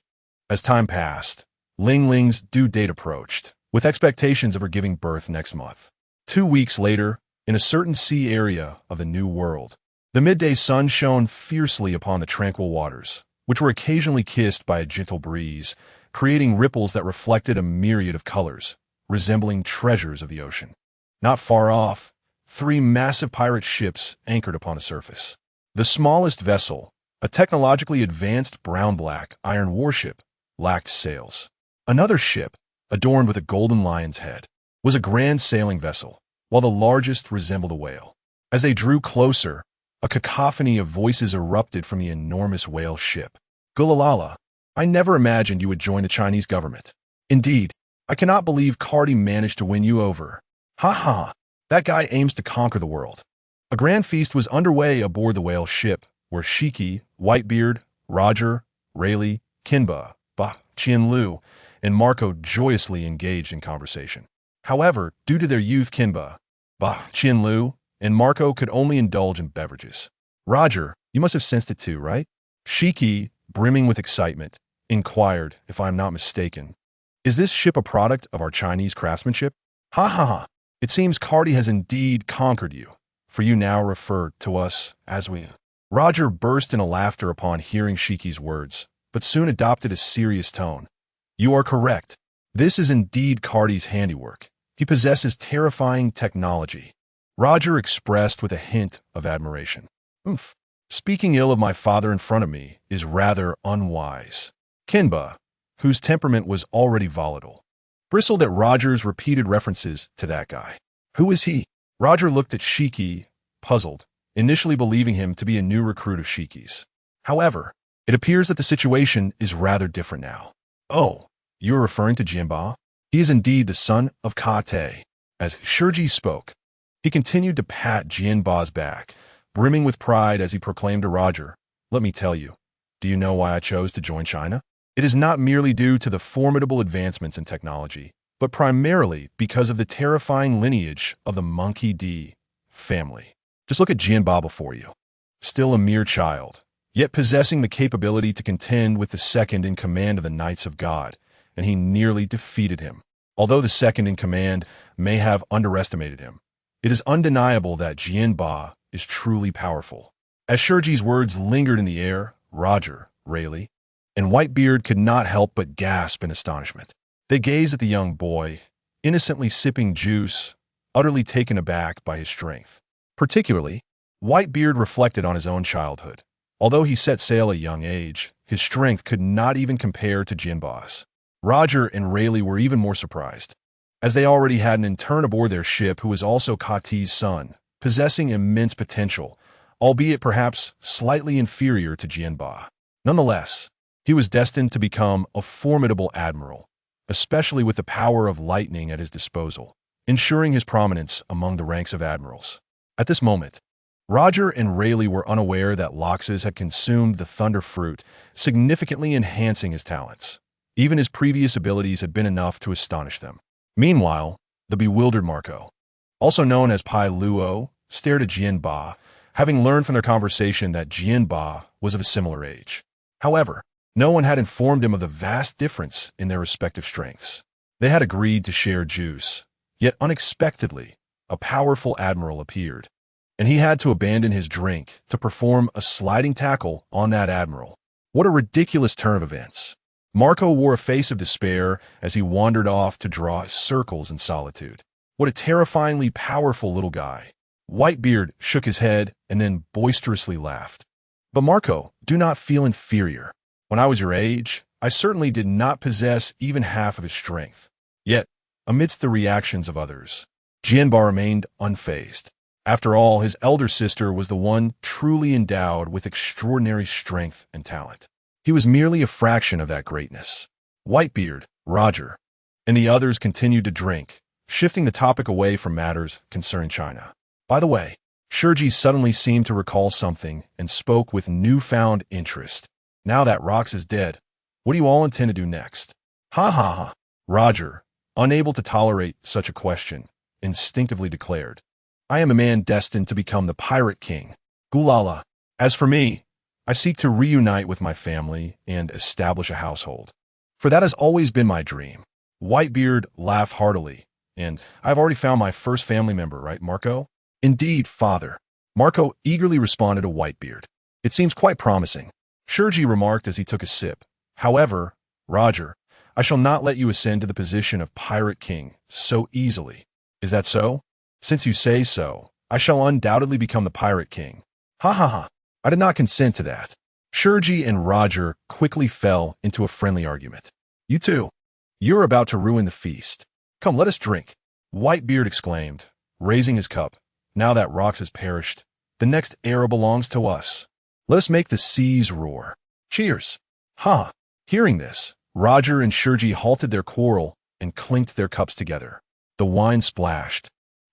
Speaker 1: As time passed, Lingling's due date approached, with expectations of her giving birth next month. 2 weeks later, in a certain sea area of the New World, the midday sun shone fiercely upon the tranquil waters, which were occasionally kissed by a gentle breeze, creating ripples that reflected a myriad of colors, resembling treasures of the ocean. Not far off, 3 massive pirate ships anchored upon the surface. The smallest vessel, a technologically advanced brown-black iron warship, lacked sails. Another ship, adorned with a golden lion's head, was a grand sailing vessel, while the largest resembled a whale. As they drew closer, a cacophony of voices erupted from the enormous whale ship. Gulalala, I never imagined you would join the Chinese government. Indeed, I cannot believe Cardi managed to win you over. Ha ha, that guy aims to conquer the world. A grand feast was underway aboard the whale ship, where Shiki, Whitebeard, Roger, Rayleigh, Kimba, Ba Qianlu, and Marco joyously engaged in conversation. However, due to their youth, Kimba, Ba Qianlu, and Marco could only indulge in beverages. Roger, you must have sensed it too, right? Shiki, brimming with excitement, inquired, if I am not mistaken, is this ship a product of our Chinese craftsmanship? Ha ha ha, it seems Cardi has indeed conquered you, for you now refer to us as we. Roger burst into laughter upon hearing Shiki's words, but soon adopted a serious tone. You are correct. This is indeed Cardi's handiwork. He possesses terrifying technology. Roger expressed with a hint of admiration. Speaking ill of my father in front of me is rather unwise. Kimba, whose temperament was already volatile, bristled at Roger's repeated references to that guy. Who is he? Roger looked at Shiki, puzzled, initially believing him to be a new recruit of Shiki's. However, it appears that the situation is rather different now. Oh, you are referring to Jinba? He is indeed the son of Kate. As Shurji spoke, he continued to pat Jinba's back, brimming with pride as he proclaimed to Roger, let me tell you, do you know why I chose to join China? It is not merely due to the formidable advancements in technology, but primarily because of the terrifying lineage of the Monkey D family. Just look at Jianba before you. Still a mere child, yet possessing the capability to contend with the second in command of the Knights of God, and he nearly defeated him. Although the second in command may have underestimated him, it is undeniable that Jianba is truly powerful. As Shurji's words lingered in the air, Roger, Rayleigh, and Whitebeard could not help but gasp in astonishment. They gazed at the young boy, innocently sipping juice, utterly taken aback by his strength. Particularly, Whitebeard reflected on his own childhood. Although he set sail at a young age, his strength could not even compare to Jinba's. Roger and Rayleigh were even more surprised, as they already had an intern aboard their ship who was also Kati's son, possessing immense potential, albeit perhaps slightly inferior to Jianba. Nonetheless, he was destined to become a formidable admiral, especially with the power of lightning at his disposal, ensuring his prominence among the ranks of admirals. At this moment, Roger and Rayleigh were unaware that Loxus had consumed the thunder fruit, significantly enhancing his talents. Even his previous abilities had been enough to astonish them. Meanwhile, the bewildered Marco, also known as Pai Luo, stared at Jianba, having learned from their conversation that Jianba was of a similar age. However, no one had informed him of the vast difference in their respective strengths. They had agreed to share juice, yet unexpectedly, a powerful admiral appeared, and he had to abandon his drink to perform a sliding tackle on that admiral. What a ridiculous turn of events. Marco wore a face of despair as he wandered off to draw circles in solitude. What a terrifyingly powerful little guy. Whitebeard shook his head and then boisterously laughed. But Marco, do not feel inferior. When I was your age, I certainly did not possess even half of his strength. Yet, amidst the reactions of others, Jianba remained unfazed. After all, his elder sister was the one truly endowed with extraordinary strength and talent. He was merely a fraction of that greatness. Whitebeard, Roger, and the others continued to drink, shifting the topic away from matters concerning China. By the way, Shurji suddenly seemed to recall something and spoke with newfound interest. Now that Rox is dead, what do you all intend to do next? Ha ha ha. Roger, unable to tolerate such a question, instinctively declared, I am a man destined to become the Pirate King. Gulala. As for me, I seek to reunite with my family and establish a household. For that has always been my dream. Whitebeard laughed heartily, and I've already found my first family member, right, Marco? Indeed, father. Marco eagerly responded to Whitebeard. It seems quite promising. Shurji remarked as he took a sip. However, Roger, I shall not let you ascend to the position of Pirate King so easily. Is that so? Since you say so, I shall undoubtedly become the Pirate King. Ha ha ha. I did not consent to that. Shurji and Roger quickly fell into a friendly argument. You two, you're about to ruin the feast. Come, let us drink. Whitebeard exclaimed, raising his cup. Now that Rox has perished, the next era belongs to us. Let us make the seas roar. Cheers. Ha! Hearing this, Roger and Shurji halted their quarrel and clinked their cups together. The wine splashed,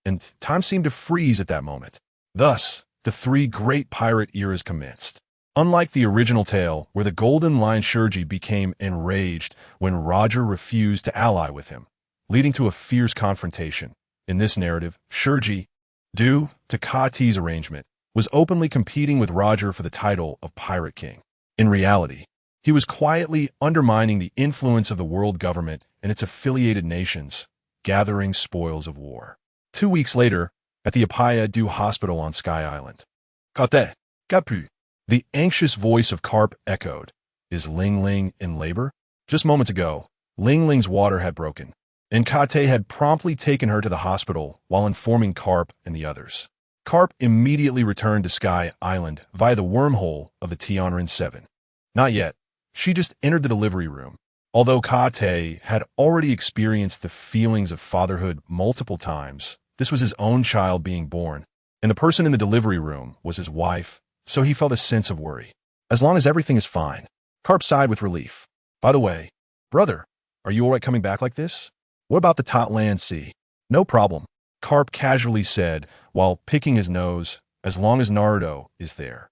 Speaker 1: and time seemed to freeze at that moment. Thus, the three great pirate eras commenced. Unlike the original tale, where the Golden Lion Shurji became enraged when Roger refused to ally with him, leading to a fierce confrontation. In this narrative, Shurji, due to Kati's arrangement, was openly competing with Roger for the title of Pirate King. In reality, he was quietly undermining the influence of the world government and its affiliated nations, gathering spoils of war. 2 weeks later, at the Apaya Du Hospital on Sky Island. Kate, Kapu. The anxious voice of Carp echoed. Is Lingling in labor? Just moments ago, Lingling's water had broken, and Kate had promptly taken her to the hospital while informing Carp and the others. Carp immediately returned to Sky Island via the wormhole of the Tianren 7. Not yet. She just entered the delivery room. Although Kate had already experienced the feelings of fatherhood multiple times, this was his own child being born, and the person in the delivery room was his wife, so he felt a sense of worry. As long as everything is fine, Carp sighed with relief. By the way, brother, are you all right coming back like this? What about the Totland Sea? No problem, Carp casually said while picking his nose, as long as Naruto is there.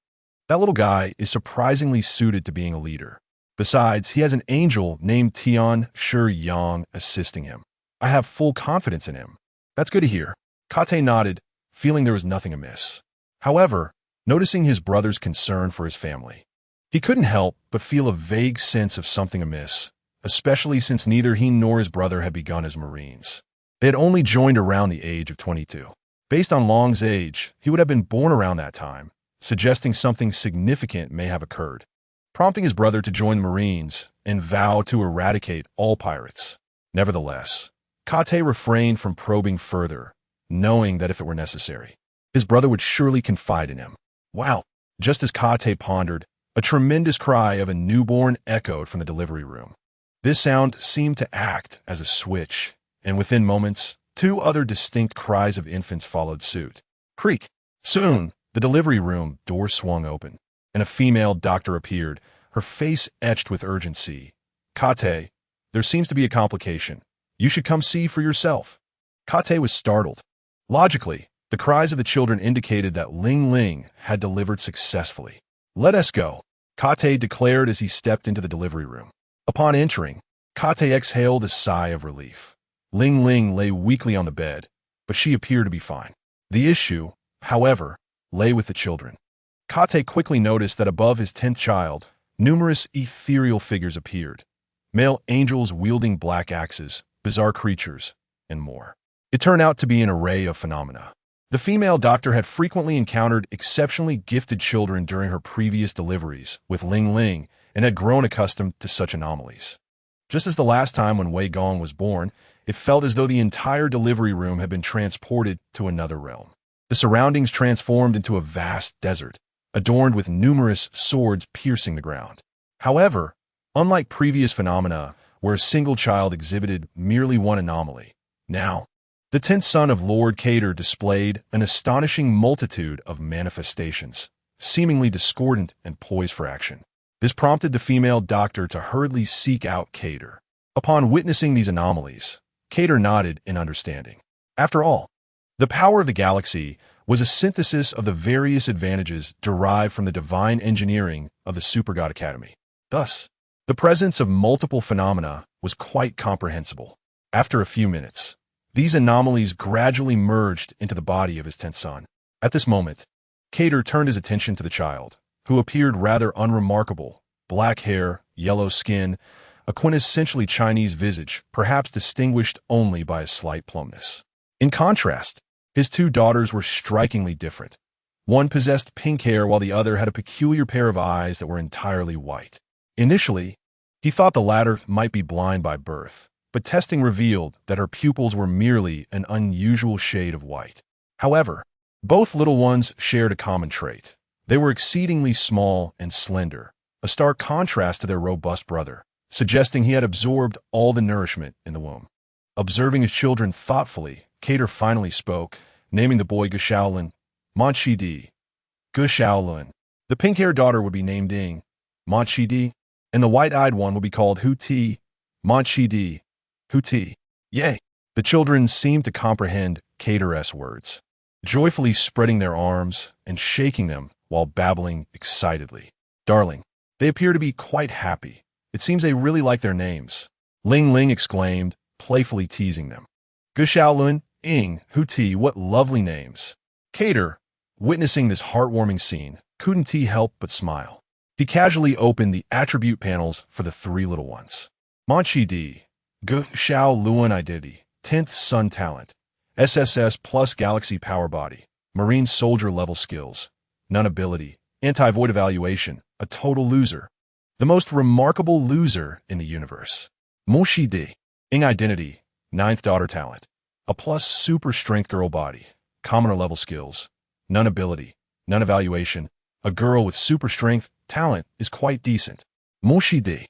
Speaker 1: That little guy is surprisingly suited to being a leader. Besides, he has an angel named Tian Shi Yang assisting him. I have full confidence in him. That's good to hear. Kate nodded, feeling there was nothing amiss. However, noticing his brother's concern for his family, he couldn't help but feel a vague sense of something amiss, especially since neither he nor his brother had begun as Marines. They had only joined around the age of 22. Based on Long's age, he would have been born around that time, suggesting something significant may have occurred, prompting his brother to join the Marines and vow to eradicate all pirates. Nevertheless, Kate refrained from probing further, knowing that if it were necessary, his brother would surely confide in him. Wow! Just as Kate pondered, a tremendous cry of a newborn echoed from the delivery room. This sound seemed to act as a switch, and within moments, 2 other distinct cries of infants followed suit. Creak! Soon, the delivery room door swung open, and a female doctor appeared, her face etched with urgency. Kate, there seems to be a complication. You should come see for yourself. Kate was startled. Logically, the cries of the children indicated that Lingling had delivered successfully. Let us go, Kate declared as he stepped into the delivery room. Upon entering, Kate exhaled a sigh of relief. Lingling lay weakly on the bed, but she appeared to be fine. The issue, however, lay with the children. Kate quickly noticed that above his 10th child, numerous ethereal figures appeared. Male angels wielding black axes, bizarre creatures, and more. It turned out to be an array of phenomena. The female doctor had frequently encountered exceptionally gifted children during her previous deliveries with Lingling and had grown accustomed to such anomalies. Just as the last time when Wei Gong was born, it felt as though the entire delivery room had been transported to another realm. The surroundings transformed into a vast desert, adorned with numerous swords piercing the ground. However, unlike previous phenomena where a single child exhibited merely one anomaly, now, the 10th son of Lord Cater displayed an astonishing multitude of manifestations, seemingly discordant and poised for action. This prompted the female doctor to hurriedly seek out Cater. Upon witnessing these anomalies, Cater nodded in understanding. After all, the power of the galaxy was a synthesis of the various advantages derived from the divine engineering of the Super God Academy. Thus, the presence of multiple phenomena was quite comprehensible. After a few minutes, these anomalies gradually merged into the body of his 10th son. At this moment, Cater turned his attention to the child, who appeared rather unremarkable. Black hair, yellow skin, a quintessentially Chinese visage, perhaps distinguished only by a slight plumpness. In contrast, his 2 daughters were strikingly different. One possessed pink hair while the other had a peculiar pair of eyes that were entirely white. Initially, he thought the latter might be blind by birth, but testing revealed that her pupils were merely an unusual shade of white. However, both little ones shared a common trait. They were exceedingly small and slender, a stark contrast to their robust brother, suggesting he had absorbed all the nourishment in the womb. Observing his children thoughtfully, Cater finally spoke, naming the boy Xiaolin, Monchi-di, Xiaolin. The pink-haired daughter would be named Ding, Monchi-di, and the white-eyed one would be called Hu-ti, Monchi-di, Hu-ti. Yay! The children seemed to comprehend Cater's words, joyfully spreading their arms and shaking them while babbling excitedly. Darling, they appear to be quite happy. It seems they really like their names, Lingling exclaimed, playfully teasing them. Xiaolin, Ing, Hu-ti, what lovely names. Cater, witnessing this heartwarming scene, couldn't he help but smile. He casually opened the attribute panels for the 3 little ones. Monchi-di, Xiaolin identity, 10th Sun talent, SSS plus Galaxy power body, Marine soldier level skills, none ability, anti-void evaluation, a total loser. The most remarkable loser in the universe. Monchi-di, Ing identity, 9th daughter talent, a plus super strength girl body, commoner level skills, none ability, none evaluation, a girl with super strength talent is quite decent. Monchi-di,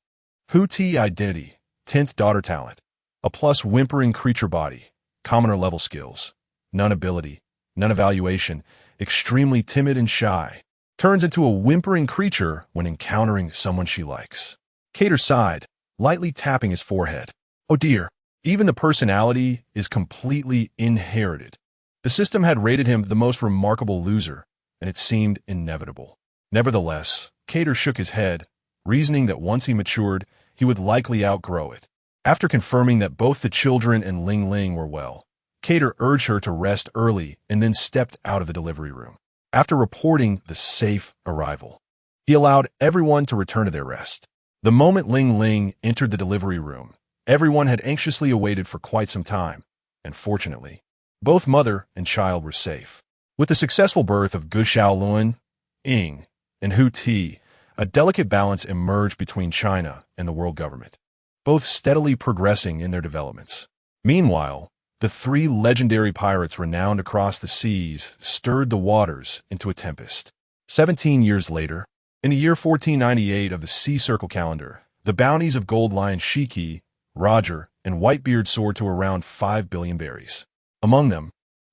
Speaker 1: Hu-ti identity, 10th daughter talent, a plus whimpering creature body, commoner level skills, none ability, none evaluation, extremely timid and shy, turns into a whimpering creature when encountering someone she likes. Cater sighed, lightly tapping his forehead. Oh dear, even the personality is completely inherited. The system had rated him the most remarkable loser, and it seemed inevitable. Nevertheless, Cater shook his head, reasoning that once he matured, he would likely outgrow it. After confirming that both the children and Lingling were well, Cater urged her to rest early and then stepped out of the delivery room. After reporting the safe arrival, he allowed everyone to return to their rest. The moment Lingling entered the delivery room, everyone had anxiously awaited for quite some time, and fortunately, both mother and child were safe. With the successful birth of Gu Xiaolun, Ying, and Hu Ti, a delicate balance emerged between China and the world government, both steadily progressing in their developments. Meanwhile, the three legendary pirates renowned across the seas stirred the waters into a tempest. 17 years later, in the year 1498 of the Sea Circle calendar, the bounties of Gold Lion Shiki, Roger, and Whitebeard soared to around 5 billion berries. Among them,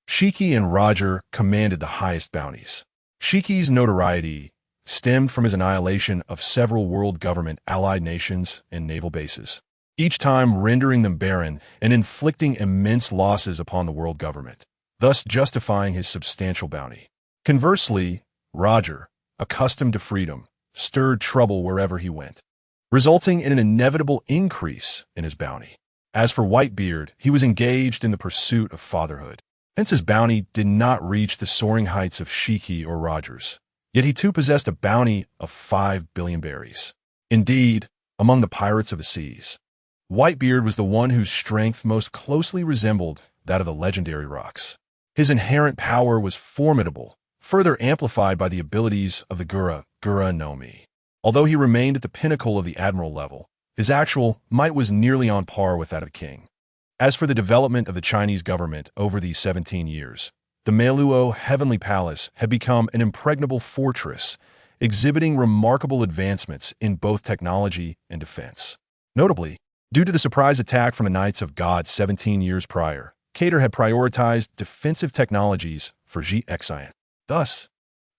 Speaker 1: Shiki and Roger commanded the highest bounties. Shiki's notoriety stemmed from his annihilation of several world government allied nations and naval bases, each time rendering them barren and inflicting immense losses upon the world government, thus justifying his substantial bounty. Conversely, Roger, accustomed to freedom, stirred trouble wherever he went, resulting in an inevitable increase in his bounty. As for Whitebeard, he was engaged in the pursuit of fatherhood. Hence his bounty did not reach the soaring heights of Shiki or Roger's. Yet he too possessed a bounty of 5 billion berries. Indeed, among the pirates of the seas, Whitebeard was the one whose strength most closely resembled that of the legendary rocks. His inherent power was formidable, further amplified by the abilities of the Gura Nami. Although he remained at the pinnacle of the admiral level, his actual might was nearly on par with that of king. As for the development of the Chinese government over these 17 years, the Meluo Heavenly Palace had become an impregnable fortress, exhibiting remarkable advancements in both technology and defense. Notably, due to the surprise attack from the Knights of God 17 years prior, Cater had prioritized defensive technologies for Ji Xian. Thus,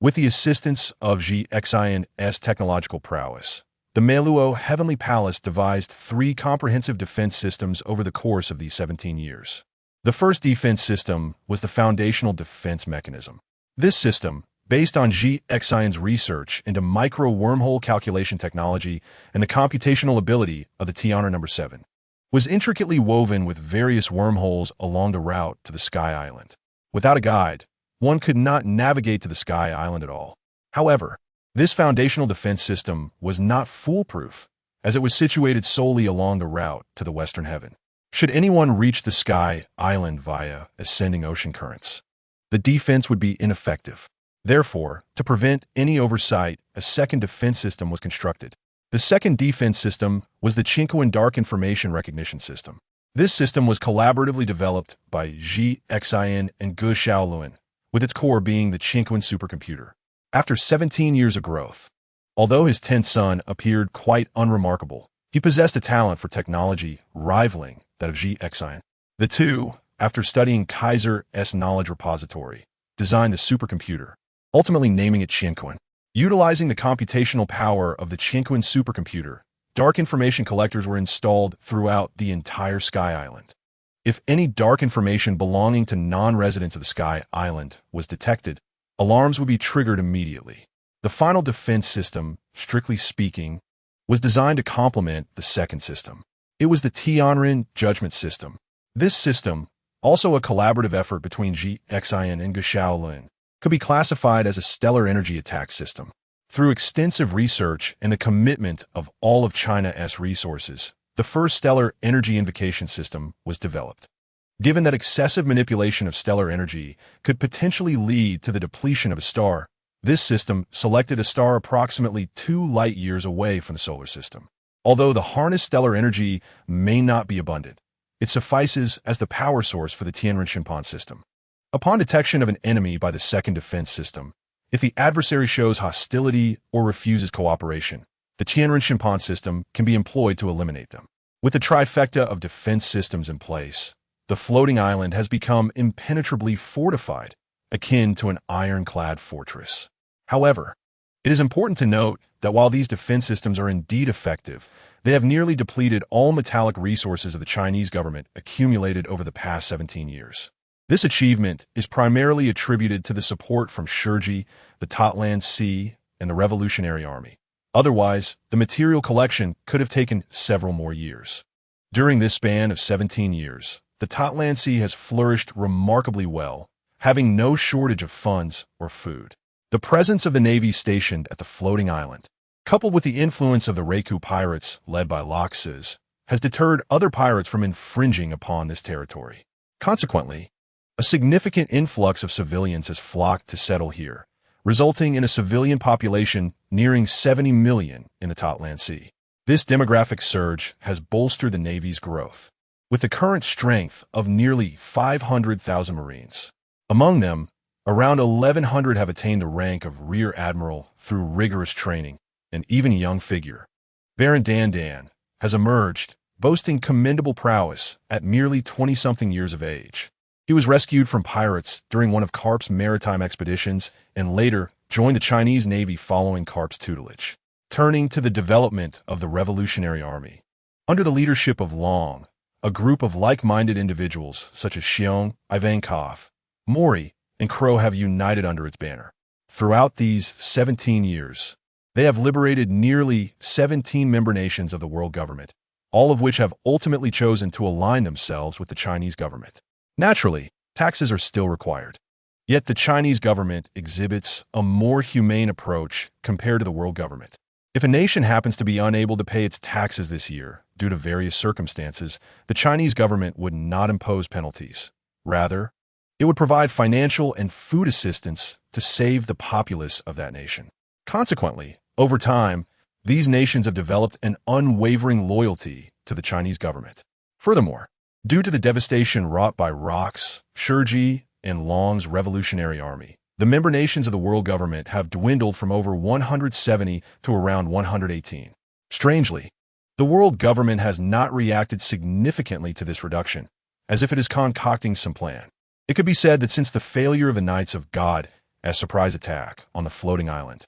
Speaker 1: with the assistance of Ji Xian's technological prowess, the Meluo Heavenly Palace devised 3 comprehensive defense systems over the course of these 17 years. The first defense system was the foundational defense mechanism. This system, based on Ji Xian's research into micro-wormhole calculation technology and the computational ability of the Tianra No. 7, was intricately woven with various wormholes along the route to the Sky Island. Without a guide, one could not navigate to the Sky Island at all. However, this foundational defense system was not foolproof, as it was situated solely along the route to the Western Heaven. Should anyone reach the Sky Island via ascending ocean currents, the defense would be ineffective. Therefore, to prevent any oversight, a second defense system was constructed. The second defense system was the Qingquan Dark Information Recognition System. This system was collaboratively developed by Ji Xian and Gu Xiaolun, with its core being the Qingquan supercomputer. After 17 years of growth, although his 10th son appeared quite unremarkable, he possessed a talent for technology rivaling that of Ji Xian. The two, after studying Kaiser's knowledge repository, designed the supercomputer, ultimately naming it Qingquan. Utilizing the computational power of the Qingquan supercomputer, dark information collectors were installed throughout the entire Sky Island. If any dark information belonging to non-residents of the Sky Island was detected, alarms would be triggered immediately. The final defense system, strictly speaking, was designed to complement the second system. It was the Tianren Judgment System. This system, also a collaborative effort between Ji Xian and Gu Xiaolun, could be classified as a stellar energy attack system. Through extensive research and the commitment of all of China's resources, the first stellar energy invocation system was developed. Given that excessive manipulation of stellar energy could potentially lead to the depletion of a star, this system selected a star approximately 2 light-years away from the solar system. Although the harnessed stellar energy may not be abundant, it suffices as the power source for the Tianren system. Upon detection of an enemy by the second defense system, if the adversary shows hostility or refuses cooperation, the Tianren system can be employed to eliminate them. With the trifecta of defense systems in place, the floating island has become impenetrably fortified, akin to an ironclad fortress. However, it is important to note that while these defense systems are indeed effective, they have nearly depleted all metallic resources of the Chinese government accumulated over the past 17 years. This achievement is primarily attributed to the support from Shurji, the Totland Sea, and the Revolutionary Army. Otherwise, the material collection could have taken several more years. During this span of 17 years, the Totland Sea has flourished remarkably well, having no shortage of funds or food. The presence of the Navy stationed at the floating island, coupled with the influence of the Reiku pirates led by Loxes, has deterred other pirates from infringing upon this territory. Consequently, a significant influx of civilians has flocked to settle here, resulting in a civilian population nearing 70 million in the Totland Sea. This demographic surge has bolstered the Navy's growth, with the current strength of nearly 500,000 Marines. Among them, around 1,100 have attained the rank of Rear Admiral through rigorous training, and even a young figure, Baron Dan, has emerged, boasting commendable prowess at merely 20-something years of age. He was rescued from pirates during one of Carp's maritime expeditions and later joined the Chinese Navy following Carp's tutelage. Turning to the development of the Revolutionary Army. Under the leadership of Long, a group of like-minded individuals such as Xiong, Ivankov, Mori, and Crow have united under its banner. Throughout these 17 years, they have liberated nearly 17 member nations of the world government, all of which have ultimately chosen to align themselves with the Chinese government. Naturally, taxes are still required. Yet the Chinese government exhibits a more humane approach compared to the world government. If a nation happens to be unable to pay its taxes this year due to various circumstances, the Chinese government would not impose penalties. Rather, it would provide financial and food assistance to save the populace of that nation. Consequently, over time, these nations have developed an unwavering loyalty to the Chinese government. Furthermore, due to the devastation wrought by Rock's, Shurji, and Long's Revolutionary Army, the member nations of the world government have dwindled from over 170 to around 118. Strangely, the world government has not reacted significantly to this reduction, as if it is concocting some plan. It could be said that since the failure of the Knights of God as surprise attack on the floating island,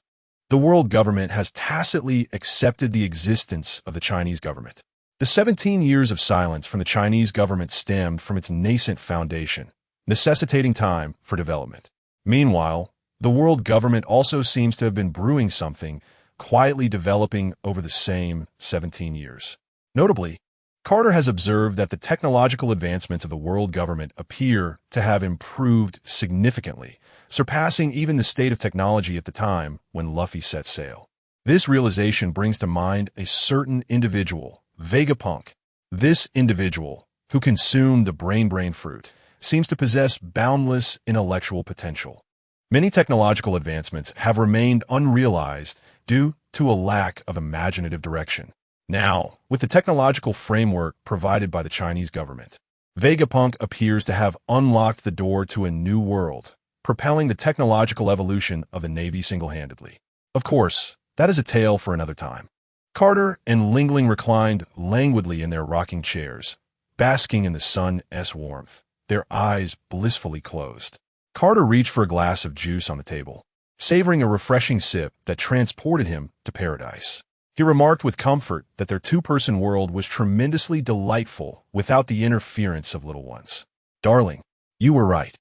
Speaker 1: the world government has tacitly accepted the existence of the Chinese government. The 17 years of silence from the Chinese government stemmed from its nascent foundation, necessitating time for development. Meanwhile, the world government also seems to have been brewing something, quietly developing over the same 17 years. Notably, Carter has observed that the technological advancements of the world government appear to have improved significantly, surpassing even the state of technology at the time when Luffy set sail. This realization brings to mind a certain individual, Vegapunk. This individual, who consumed the brain fruit, seems to possess boundless intellectual potential. Many technological advancements have remained unrealized due to a lack of imaginative direction. Now, with the technological framework provided by the Chinese government, Vegapunk appears to have unlocked the door to a new world, propelling the technological evolution of the Navy single-handedly. Of course, that is a tale for another time. Carter and Lingling reclined languidly in their rocking chairs, basking in the sun's warmth, their eyes blissfully closed. Carter reached for a glass of juice on the table, savoring a refreshing sip that transported him to paradise. He remarked with comfort that their two-person world was tremendously delightful without the interference of little ones. Darling, you were right.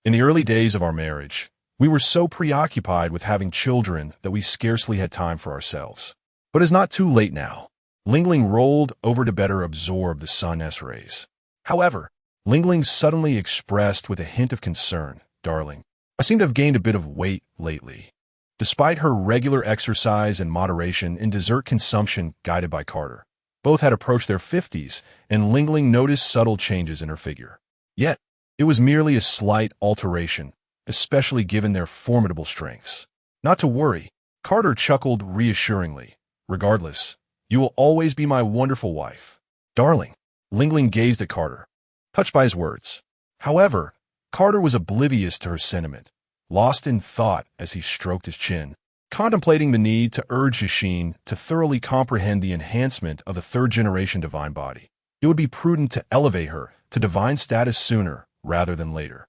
Speaker 1: In the early days of our marriage, we were so preoccupied with having children that we scarcely had time for ourselves. But it's not too late now. Lingling rolled over to better absorb the sun's rays. However, Lingling suddenly expressed with a hint of concern, "Darling, I seem to have gained a bit of weight lately." Despite her regular exercise and moderation in dessert consumption guided by Carter, both had approached their 50s, and Lingling noticed subtle changes in her figure. Yet, it was merely a slight alteration, especially given their formidable strengths. "Not to worry," Carter chuckled reassuringly. "Regardless, you will always be my wonderful wife." "Darling." Lingling gazed at Carter, touched by his words. However, Carter was oblivious to her sentiment, lost in thought as he stroked his chin, contemplating the need to urge Yashin to thoroughly comprehend the enhancement of the third-generation divine body. It would be prudent to elevate her to divine status sooner rather than later.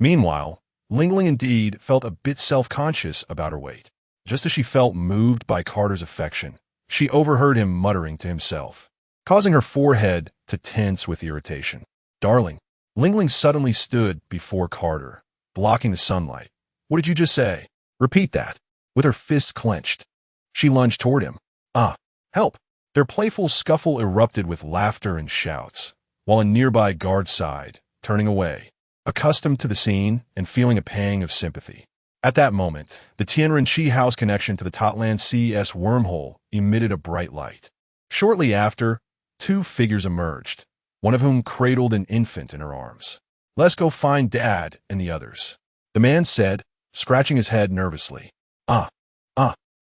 Speaker 1: Meanwhile, Lingling indeed felt a bit self-conscious about her weight. Just as she felt moved by Carter's affection, she overheard him muttering to himself, causing her forehead to tense with irritation. "Darling." Lingling suddenly stood before Carter, blocking the sunlight. "What did you just say?" "Repeat that." With her fists clenched, She lunged toward him. Ah, help! Their playful scuffle erupted with laughter and shouts, while a nearby guard sighed, turning away, accustomed to the scene and feeling a pang of sympathy. At that moment, the Tianren-Chi house connection to the Totland CS wormhole emitted a bright light. Shortly after, two figures emerged, one of whom cradled an infant in her arms. "Let's go find Dad and the others," the man said, scratching his head nervously. Ah.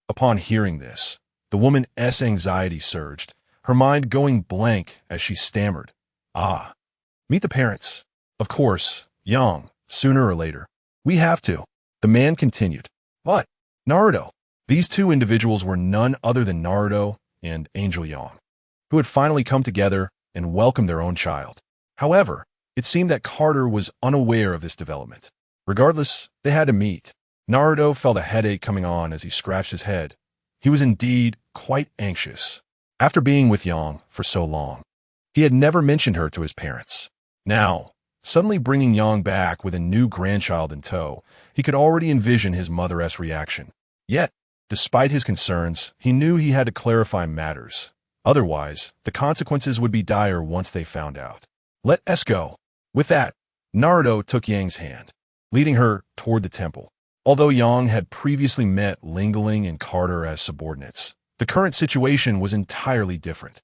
Speaker 1: Upon hearing this, the woman's anxiety surged, her mind going blank as she stammered. "Ah. Meet the parents. Of course, Yang, sooner or later. We have to." The man continued. "But, Naruto." These two individuals were none other than Naruto and Angel Yang, who had finally come together and welcomed their own child. However, it seemed that Carter was unaware of this development. Regardless, they had to meet. Naruto felt a headache coming on as he scratched his head. He was indeed quite anxious. After being with Yang for so long, he had never mentioned her to his parents. Now, suddenly bringing Yang back with a new grandchild in tow, he could already envision his mother's reaction. Yet, despite his concerns, he knew he had to clarify matters. Otherwise, the consequences would be dire once they found out. "Let us go." With that, Naruto took Yang's hand, leading her toward the temple. Although Yang had previously met Lingling and Carter as subordinates, the current situation was entirely different.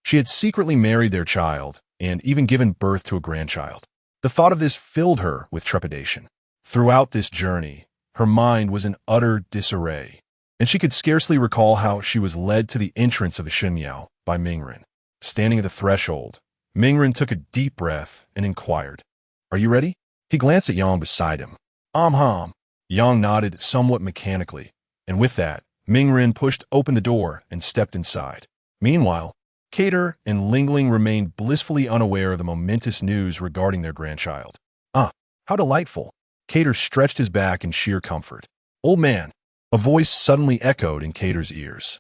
Speaker 1: She had secretly married their child and even given birth to a grandchild. The thought of this filled her with trepidation. Throughout this journey, her mind was in utter disarray, and she could scarcely recall how she was led to the entrance of the Shinmiao by Mingren. Standing at the threshold, Mingren took a deep breath and inquired, "Are you ready?" He glanced at Yang beside him. Hum. Yang nodded somewhat mechanically, and with that, Mingren pushed open the door and stepped inside. Meanwhile, Cater and Lingling remained blissfully unaware of the momentous news regarding their grandchild. "Ah, how delightful." Cater stretched his back in sheer comfort. "Old man," a voice suddenly echoed in Cater's ears.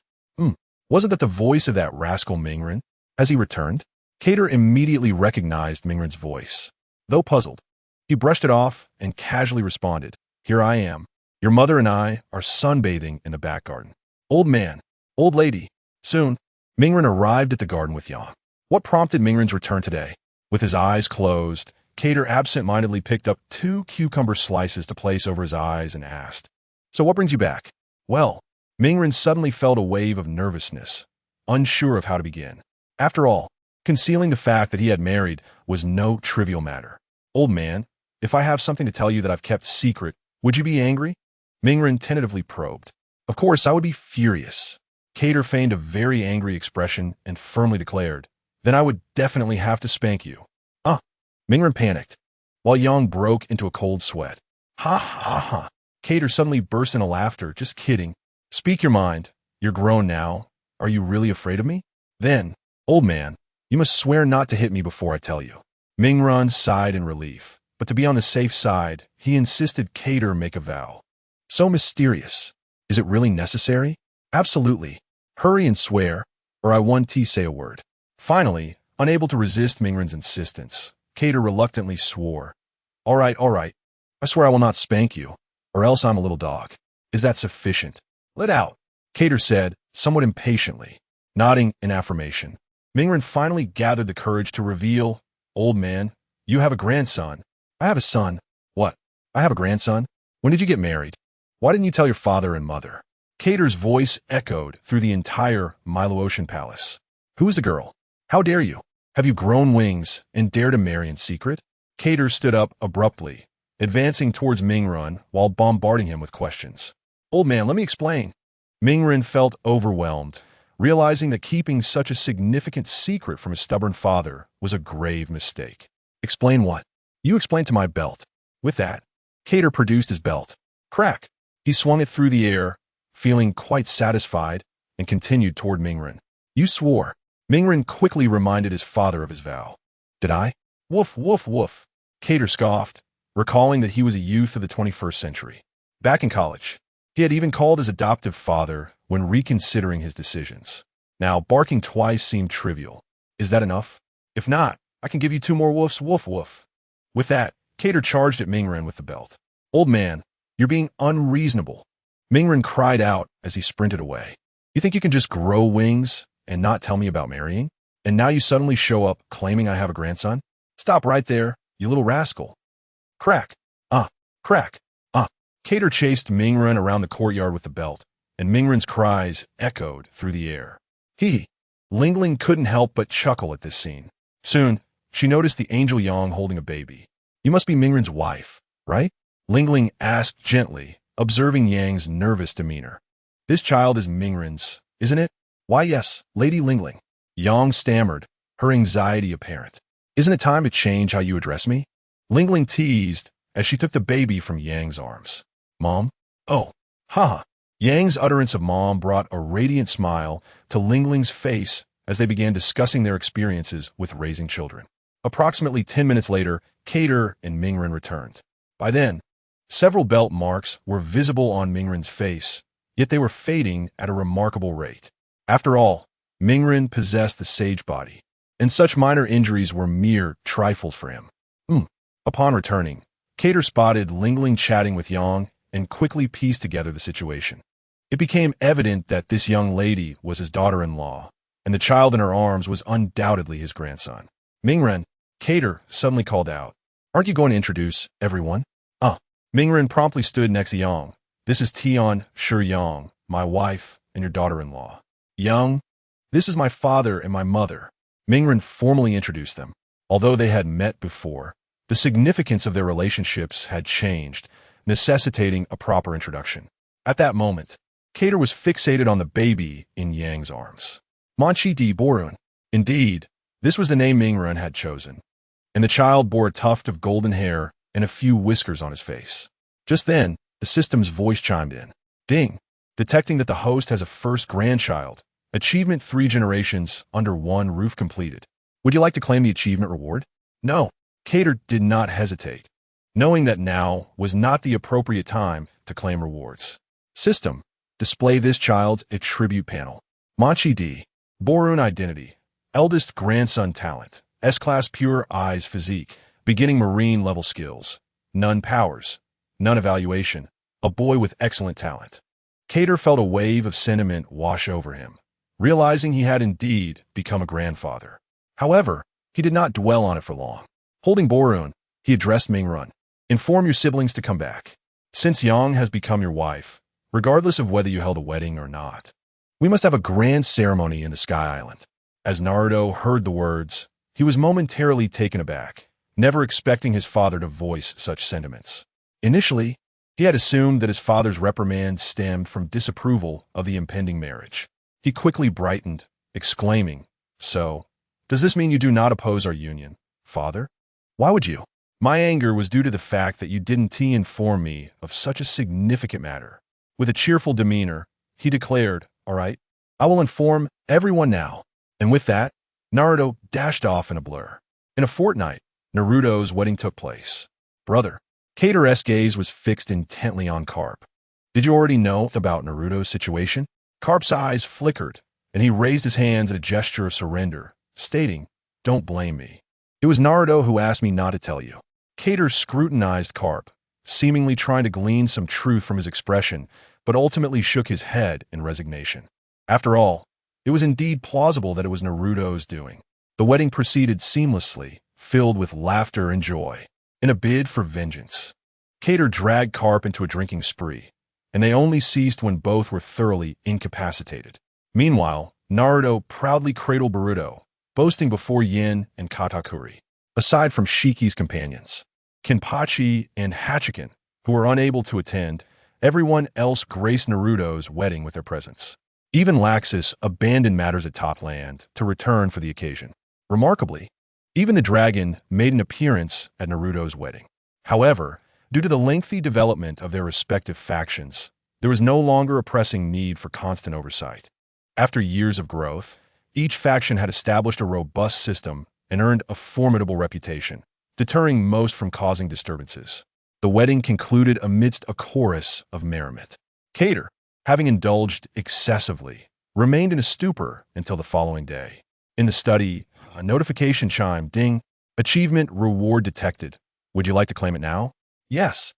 Speaker 1: Wasn't that the voice of that rascal Mingren? As he returned, Cater immediately recognized Mingren's voice. Though puzzled, he brushed it off and casually responded, "Here I am. Your mother and I are sunbathing in the back garden." "Old man, old lady, soon." Mingren arrived at the garden with Yang. What prompted Mingren's return today? With his eyes closed, Cater absent-mindedly picked up 2 cucumber slices to place over his eyes and asked, "So what brings you back?" "Well," Mingren suddenly felt a wave of nervousness, unsure of how to begin. After all, concealing the fact that he had married was no trivial matter. "Old man, if I have something to tell you that I've kept secret, would you be angry?" Mingren tentatively probed. "Of course, I would be furious." Cater feigned a very angry expression and firmly declared, "Then I would definitely have to spank you." Mingren panicked, while Yang broke into a cold sweat. Ha. Cater suddenly burst into laughter. "Just kidding. Speak your mind. You're grown now. Are you really afraid of me?" "Then, old man, you must swear not to hit me before I tell you." Mingren sighed in relief, but to be on the safe side, he insisted Cater make a vow. "So mysterious. Is it really necessary?" "Absolutely. Hurry and swear, or I won't say a word." Finally, unable to resist Mingren's insistence, Cater reluctantly swore. All right. I swear I will not spank you, or else I'm a little dog. Is that sufficient?" "Let out," Cater said, somewhat impatiently, nodding in affirmation. Mingren finally gathered the courage to reveal, "Old man, you have a grandson." "I have a son." "What? I have a grandson? When did you get married? Why didn't you tell your father and mother?" Cater's voice echoed through the entire Milo Ocean Palace. "Who is the girl? How dare you? Have you grown wings and dare to marry in secret?" Cater stood up abruptly, advancing towards Mingren while bombarding him with questions. "Old man, let me explain." Mingren felt overwhelmed, realizing that keeping such a significant secret from his stubborn father was a grave mistake. "Explain what?" "You explain to my belt." With that, Cater produced his belt. Crack! He swung it through the air, feeling quite satisfied, and continued toward Mingren. "You swore." Mingren quickly reminded his father of his vow. "Did I?" Woof. Cater scoffed, recalling that he was a youth of the 21st century. Back in college, he had even called his adoptive father when reconsidering his decisions. Now, barking twice seemed trivial. "Is that enough? If not, I can give you 2 more woofs, woof. With that, Cater charged at Mingren with the belt. "Old man, you're being unreasonable." Mingren cried out as he sprinted away. You think you can just grow wings and not tell me about marrying? And now you suddenly show up claiming I have a grandson? Stop right there, you little rascal. Crack. Crack. Cater chased Mingren around the courtyard with the belt, and Mingren's cries echoed through the air. Lingling couldn't help but chuckle at this scene. Soon, she noticed the angel Yang holding a baby. You must be Mingren's wife, right? Lingling asked gently, observing Yang's nervous demeanor. This child is Mingren's, isn't it? Why yes, Lady Lingling. Yang stammered, her anxiety apparent. Isn't it time to change how you address me? Lingling teased as she took the baby from Yang's arms. Mom? Oh, haha. Yang's utterance of mom brought a radiant smile to Lingling's face as they began discussing their experiences with raising children. Approximately 10 minutes later, Cater and Mingren returned. By then, several belt marks were visible on Mingren's face, yet they were fading at a remarkable rate. After all, Mingren possessed the sage body, and such minor injuries were mere trifles for him. Upon returning, Cater spotted Lingling chatting with Yang and quickly pieced together the situation. It became evident that this young lady was his daughter-in-law, and the child in her arms was undoubtedly his grandson. Mingren, Cater suddenly called out, "Aren't you going to introduce everyone?" Mingren promptly stood next to Yang. "This is Tian Shi Yang, my wife and your daughter-in-law. Yang, this is my father and my mother." Mingren formally introduced them. Although they had met before, the significance of their relationships had changed, necessitating a proper introduction. At that moment, Cater was fixated on the baby in Yang's arms. Manchi di Borun. Indeed, this was the name Mingren had chosen, and the child bore a tuft of golden hair and a few whiskers on his face. Just then, the system's voice chimed in. Ding! Detecting that the host has a first grandchild. Achievement 3 generations under one roof completed. Would you like to claim the achievement reward? No. Cater did not hesitate, knowing that now was not the appropriate time to claim rewards. System. Display this child's attribute panel. Manchi D. Borun identity. Eldest grandson talent. S-class pure eyes physique. Beginning marine level skills. None powers. None evaluation. A boy with excellent talent. Cater felt a wave of sentiment wash over him, realizing he had indeed become a grandfather. However, he did not dwell on it for long. Holding Borun, he addressed Mingren. Inform your siblings to come back. Since Yang has become your wife, regardless of whether you held a wedding or not, we must have a grand ceremony in the Sky Island. As Naruto heard the words, he was momentarily taken aback, never expecting his father to voice such sentiments. Initially, he had assumed that his father's reprimand stemmed from disapproval of the impending marriage. He quickly brightened, exclaiming, "So, does this mean you do not oppose our union, father? Why would you?" My anger was due to the fact that you didn't inform me of such a significant matter. With a cheerful demeanor, he declared, "All right, I will inform everyone now." And with that, Naruto dashed off in a blur. In a fortnight, Naruto's wedding took place. Brother, Cater's gaze was fixed intently on Carp. Did you already know about Naruto's situation? Carp's eyes flickered, and he raised his hands in a gesture of surrender, stating, "Don't blame me. It was Naruto who asked me not to tell you." Cater scrutinized Carp, seemingly trying to glean some truth from his expression, but ultimately shook his head in resignation. After all, it was indeed plausible that it was Naruto's doing. The wedding proceeded seamlessly, filled with laughter and joy. In a bid for vengeance, Cater dragged Carp into a drinking spree, and they only ceased when both were thoroughly incapacitated. Meanwhile, Naruto proudly cradled Boruto, boasting before Yin and Katakuri. Aside from Shiki's companions, Kenpachi and Hachiken, who were unable to attend, everyone else graced Naruto's wedding with their presence. Even Laxus abandoned matters at Topland to return for the occasion. Remarkably, even the dragon made an appearance at Naruto's wedding. However, due to the lengthy development of their respective factions, there was no longer a pressing need for constant oversight. After years of growth, each faction had established a robust system and earned a formidable reputation, deterring most from causing disturbances. The wedding concluded amidst a chorus of merriment. Cater, having indulged excessively, remained in a stupor until the following day. In the study, a notification chimed, "Ding, achievement reward detected. Would you like to claim it now?" "Yes."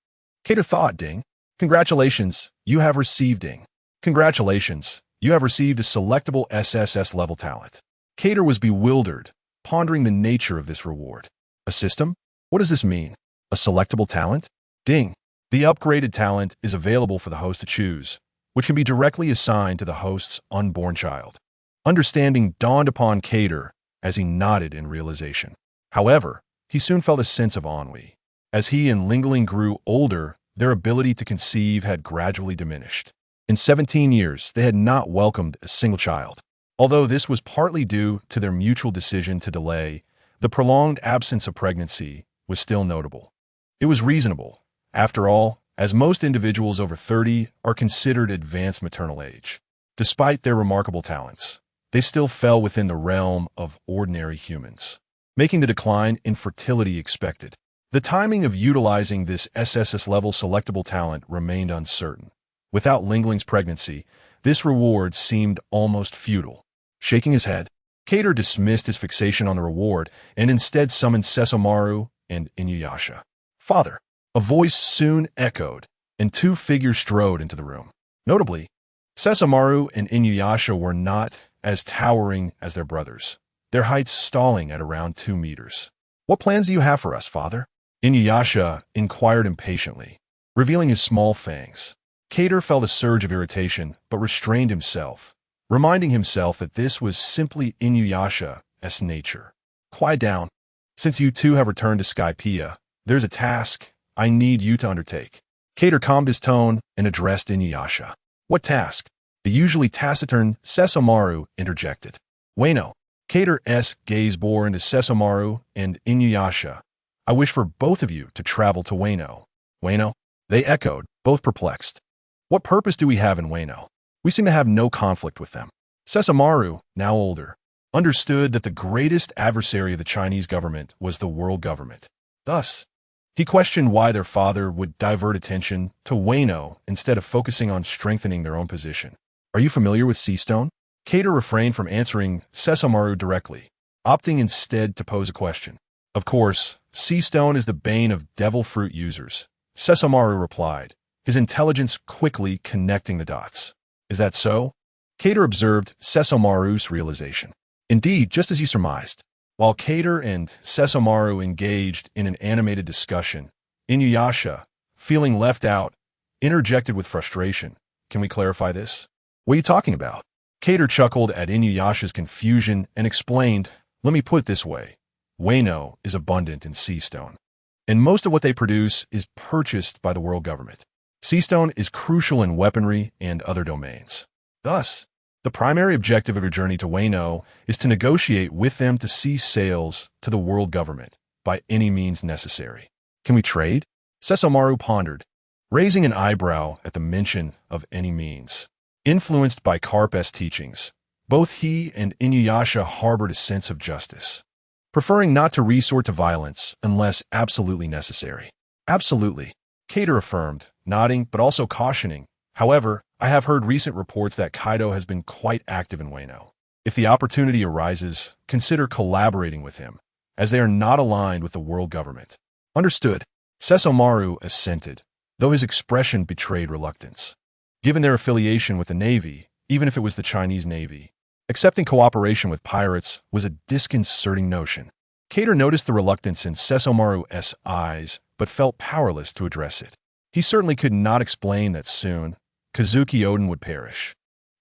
Speaker 1: Cater thought, "Ding. Congratulations, you have received Ding. Congratulations, You have received a selectable SSS-level talent. Cater was bewildered, pondering the nature of this reward. A system? What does this mean? A selectable talent? Ding! The upgraded talent is available for the host to choose, which can be directly assigned to the host's unborn child. Understanding dawned upon Cater as he nodded in realization. However, he soon felt a sense of ennui. As he and Lingling grew older, their ability to conceive had gradually diminished. In 17 years, they had not welcomed a single child. Although this was partly due to their mutual decision to delay, the prolonged absence of pregnancy was still notable. It was reasonable, after all, as most individuals over 30 are considered advanced maternal age. Despite their remarkable talents, they still fell within the realm of ordinary humans, making the decline in fertility expected. The timing of utilizing this SSS-level selectable talent remained uncertain. Without Lingling's pregnancy, this reward seemed almost futile. Shaking his head, Cater dismissed his fixation on the reward and instead summoned Sesomaru and Inuyasha. Father! A voice soon echoed, and two figures strode into the room. Notably, Sesomaru and Inuyasha were not as towering as their brothers, their heights stalling at around 2 meters. What plans do you have for us, father? Inuyasha inquired impatiently, revealing his small fangs. Cater felt a surge of irritation, but restrained himself, reminding himself that this was simply Inuyasha's nature. Quiet down. Since you two have returned to Skypiea, there's a task I need you to undertake. Cater calmed his tone and addressed Inuyasha. What task? The usually taciturn Sesomaru interjected. Wano. Cater's gaze bore into Sesomaru and Inuyasha. I wish for both of you to travel to Wano. Wano? They echoed, both perplexed. What purpose do we have in Wano? We seem to have no conflict with them. Sesomaru, now older, understood that the greatest adversary of the Chinese government was the world government. Thus, he questioned why their father would divert attention to Wano instead of focusing on strengthening their own position. Are you familiar with sea stone? Cater refrained from answering Sesomaru directly, opting instead to pose a question. Of course, sea stone is the bane of devil fruit users, Sesomaru replied, his intelligence quickly connecting the dots. Is that so? Cater observed Sesomaru's realization. Indeed, just as you surmised. While Cater and Sesomaru engaged in an animated discussion, Inuyasha, feeling left out, interjected with frustration. Can we clarify this? What are you talking about? Cater chuckled at Inuyasha's confusion and explained, let me put it this way. Wano is abundant in sea stone, and most of what they produce is purchased by the world government. Sea stone is crucial in weaponry and other domains. Thus, the primary objective of your journey to Wano is to negotiate with them to cease sales to the world government by any means necessary. Can we trade? Sesomaru pondered, raising an eyebrow at the mention of any means. Influenced by Carp's teachings, both he and Inuyasha harbored a sense of justice, preferring not to resort to violence unless absolutely necessary. Absolutely, Cater affirmed, nodding but also cautioning. However, I have heard recent reports that Kaido has been quite active in Wano. If the opportunity arises, consider collaborating with him, as they are not aligned with the world government. Understood. Sesomaru assented, though his expression betrayed reluctance. Given their affiliation with the Navy, even if it was the Chinese Navy, accepting cooperation with pirates was a disconcerting notion. Cater noticed the reluctance in Sesomaru's eyes, but felt powerless to address it. He certainly could not explain that soon, Kazuki Oden would perish,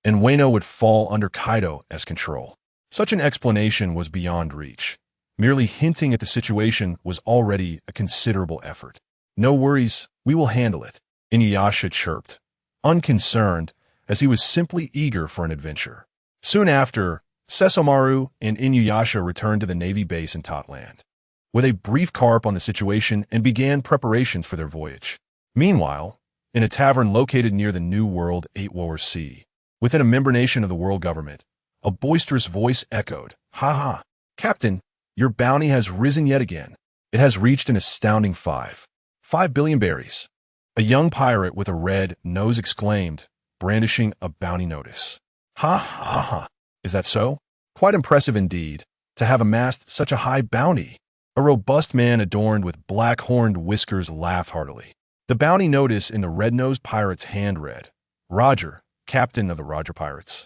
Speaker 1: and Wano would fall under Kaido's control. Such an explanation was beyond reach. Merely hinting at the situation was already a considerable effort. No worries, we will handle it, Inuyasha chirped, unconcerned, as he was simply eager for an adventure. Soon after, Sesomaru and Inuyasha returned to the Navy base in Totland, with a brief carp on the situation and began preparations for their voyage. Meanwhile, in a tavern located near the New World 8-War Sea, within a member nation of the world government, a boisterous voice echoed, "Ha ha! Captain, your bounty has risen yet again. It has reached an astounding 5 billion berries." A young pirate with a red nose exclaimed, brandishing a bounty notice. Ha ha ha! Is that so? Quite impressive indeed, to have amassed such a high bounty. A robust man adorned with black-horned whiskers laughed heartily. The bounty notice in the red-nosed pirate's hand read, Roger, captain of the Roger Pirates,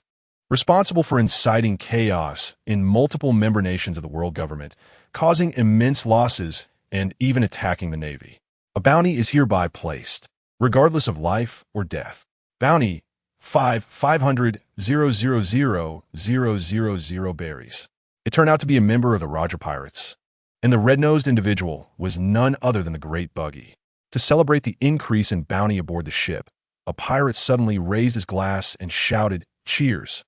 Speaker 1: responsible for inciting chaos in multiple member nations of the world government, causing immense losses and even attacking the Navy. A bounty is hereby placed, regardless of life or death. Bounty 500,000,000 berries. It turned out to be a member of the Roger Pirates, and the red-nosed individual was none other than the Great Buggy. To celebrate the increase in bounty aboard the ship, a pirate suddenly raised his glass and shouted, "Cheers!"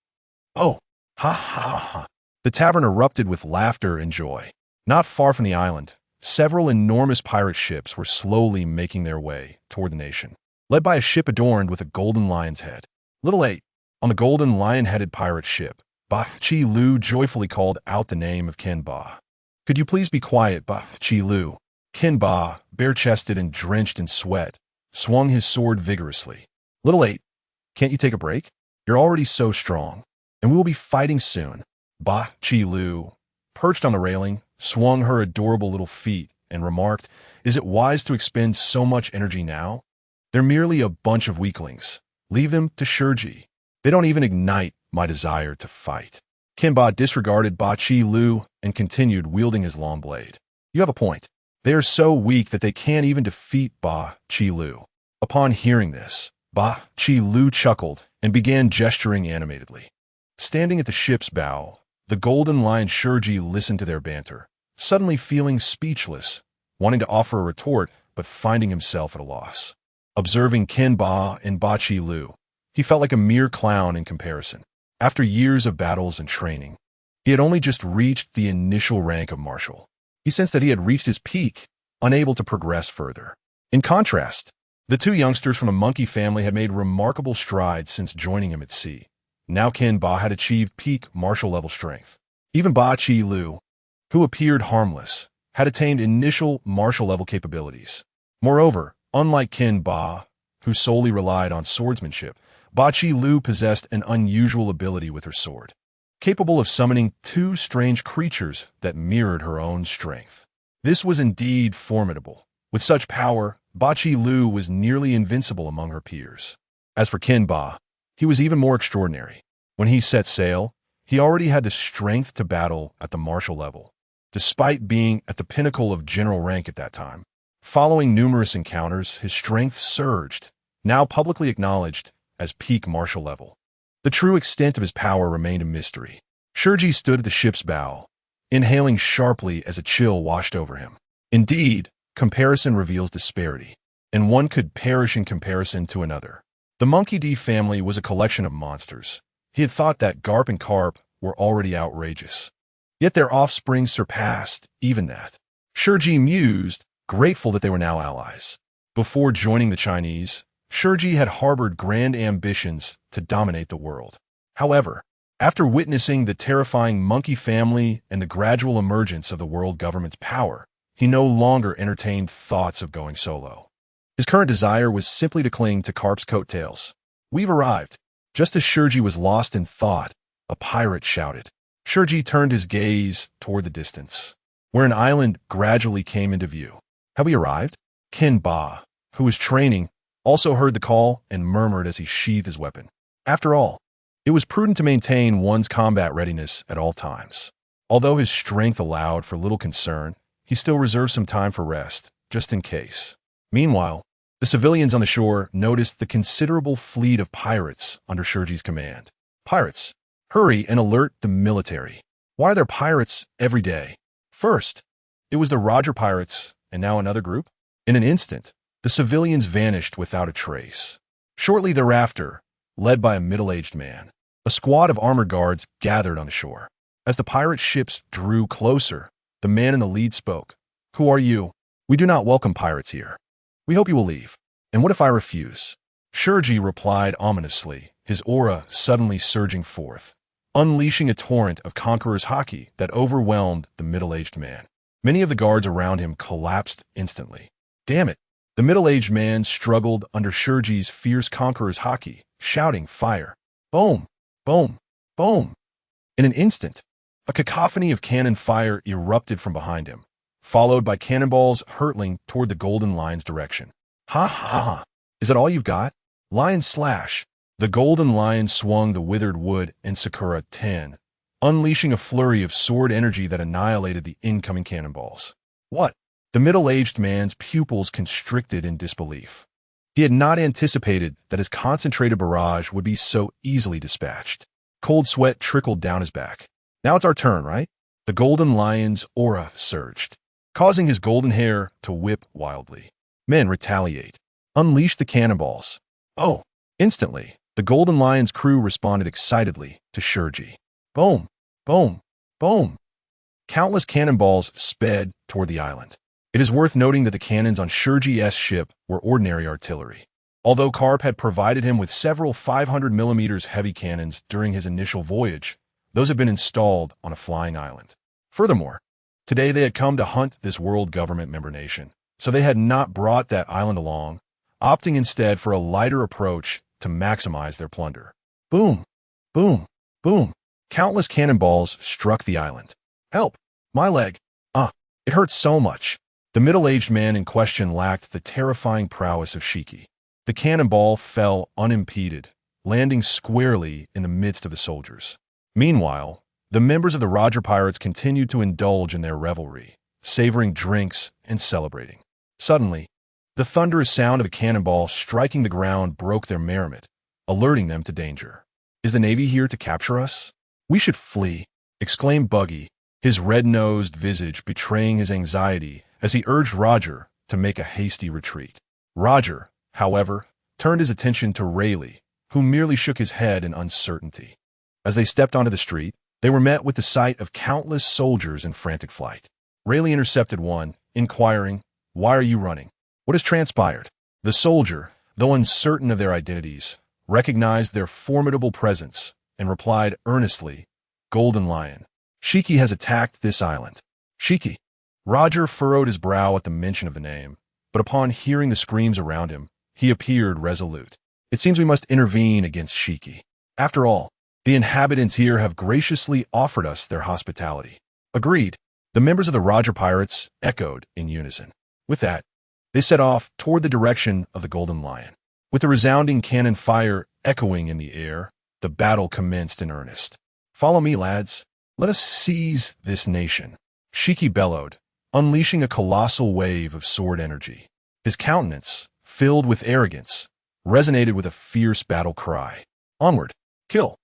Speaker 1: Oh, ha ha ha. The tavern erupted with laughter and joy. Not far from the island, several enormous pirate ships were slowly making their way toward the nation, led by a ship adorned with a golden lion's head. Little 8. On the golden lion-headed pirate ship, Ba Chi Lu joyfully called out the name of Ken Ba. "Could you please be quiet, Ba Chi Lu?" Ken Ba, bare-chested and drenched in sweat, swung his sword vigorously. "Little 8, can't you take a break? You're already so strong, and we will be fighting soon." Ba Chi Lu, perched on the railing, swung her adorable little feet and remarked, "Is it wise to expend so much energy now? They're merely a bunch of weaklings. Leave them to Shurji. They don't even ignite my desire to fight." Ken Ba disregarded Ba Chi Lu and continued wielding his long blade. "You have a point. They are so weak that they can't even defeat Ba Chi Lu." Upon hearing this, Ba Chi Lu chuckled and began gesturing animatedly. Standing at the ship's bow, the Golden Lion Shurji listened to their banter, suddenly feeling speechless, wanting to offer a retort but finding himself at a loss. Observing Ken Ba and Ba Chi Lu, he felt like a mere clown in comparison. After years of battles and training, he had only just reached the initial rank of marshal. He sensed that he had reached his peak, unable to progress further. In contrast, the two youngsters from the monkey family had made remarkable strides since joining him at sea. Now Ken Ba had achieved peak martial-level strength. Even Ba Chi Lu, who appeared harmless, had attained initial martial-level capabilities. Moreover, unlike Ken Ba, who solely relied on swordsmanship, Ba Chi Lu possessed an unusual ability with her sword, capable of summoning two strange creatures that mirrored her own strength. This was indeed formidable. With such power, Ba Chi Lu was nearly invincible among her peers. As for Ken Ba, he was even more extraordinary. When he set sail, he already had the strength to battle at the martial level, despite being at the pinnacle of general rank at that time. Following numerous encounters, his strength surged, now publicly acknowledged as peak martial level. The true extent of his power remained a mystery. Shurji stood at the ship's bow, inhaling sharply as a chill washed over him. Indeed, comparison reveals disparity, and one could perish in comparison to another. The Monkey D family was a collection of monsters. He had thought that Garp and Carp were already outrageous. Yet their offspring surpassed even that. Shurji mused, grateful that they were now allies. Before joining the Chinese, Shurji had harbored grand ambitions to dominate the world. However, after witnessing the terrifying monkey family and the gradual emergence of the world government's power, he no longer entertained thoughts of going solo. His current desire was simply to cling to Carp's coattails. "We've arrived." Just as Shurji was lost in thought, a pirate shouted. Shurji turned his gaze toward the distance, where an island gradually came into view. "Have we arrived?" Ken Ba, who was training, also heard the call and murmured as he sheathed his weapon. After all, it was prudent to maintain one's combat readiness at all times. Although his strength allowed for little concern, he still reserved some time for rest, just in case. Meanwhile, the civilians on the shore noticed the considerable fleet of pirates under Shurji's command. "Pirates, hurry and alert the military. Why are there pirates every day?" First, it was the Roger Pirates, and now another group. In an instant, the civilians vanished without a trace. Shortly thereafter, led by a middle-aged man, a squad of armored guards gathered on the shore. As the pirate ships drew closer, the man in the lead spoke. "Who are you? We do not welcome pirates here. We hope you will leave." "And what if I refuse?" Shurji replied ominously, his aura suddenly surging forth, unleashing a torrent of conqueror's haki that overwhelmed the middle-aged man. Many of the guards around him collapsed instantly. Damn it! The middle-aged man struggled under Shurji's fierce conqueror's haki, shouting fire. Boom! Boom! Boom! In an instant, a cacophony of cannon fire erupted from behind him, followed by cannonballs hurtling toward the Golden Lion's direction. "Ha ha ha! Is that all you've got? Lion slash!" The golden lion swung the withered wood and Sakura 10, unleashing a flurry of sword energy that annihilated the incoming cannonballs. What? The middle-aged man's pupils constricted in disbelief. He had not anticipated that his concentrated barrage would be so easily dispatched. Cold sweat trickled down his back. Now it's our turn, right? The golden lion's aura surged, causing his golden hair to whip wildly. Men, retaliate. Unleash the cannonballs. Oh! Instantly, the golden lion's crew responded excitedly to Shurji. Boom! Boom! Boom! Countless cannonballs sped toward the island. It is worth noting that the cannons on Shurji's ship were ordinary artillery. Although Carp had provided him with several 500mm heavy cannons during his initial voyage, those had been installed on a flying island. Furthermore, today they had come to hunt this world government member nation, so they had not brought that island along, opting instead for a lighter approach to maximize their plunder. Boom! Boom! Boom! Countless cannonballs struck the island. Help! My leg! It hurts so much. The middle-aged man in question lacked the terrifying prowess of Shiki. The cannonball fell unimpeded, landing squarely in the midst of the soldiers. Meanwhile, the members of the Roger Pirates continued to indulge in their revelry, savoring drinks and celebrating. Suddenly, the thunderous sound of a cannonball striking the ground broke their merriment, alerting them to danger. Is the Navy here to capture us? We should flee, exclaimed Buggy, his red-nosed visage betraying his anxiety as he urged Roger to make a hasty retreat. Roger, however, turned his attention to Rayleigh, who merely shook his head in uncertainty. As they stepped onto the street, they were met with the sight of countless soldiers in frantic flight. Rayleigh intercepted one, inquiring, "Why are you running? What has transpired?" The soldier, though uncertain of their identities, recognized their formidable presence and replied earnestly, "Golden Lion. Shiki has attacked this island." Shiki. Roger furrowed his brow at the mention of the name, but upon hearing the screams around him, he appeared resolute. "It seems we must intervene against Shiki. After all, the inhabitants here have graciously offered us their hospitality." Agreed. The members of the Roger Pirates echoed in unison. With that, they set off toward the direction of the Golden Lion. With the resounding cannon fire echoing in the air, the battle commenced in earnest. "Follow me, lads. Let us seize this nation," Shiki bellowed, unleashing a colossal wave of sword energy. His countenance, filled with arrogance, resonated with a fierce battle cry. "Onward! Kill!"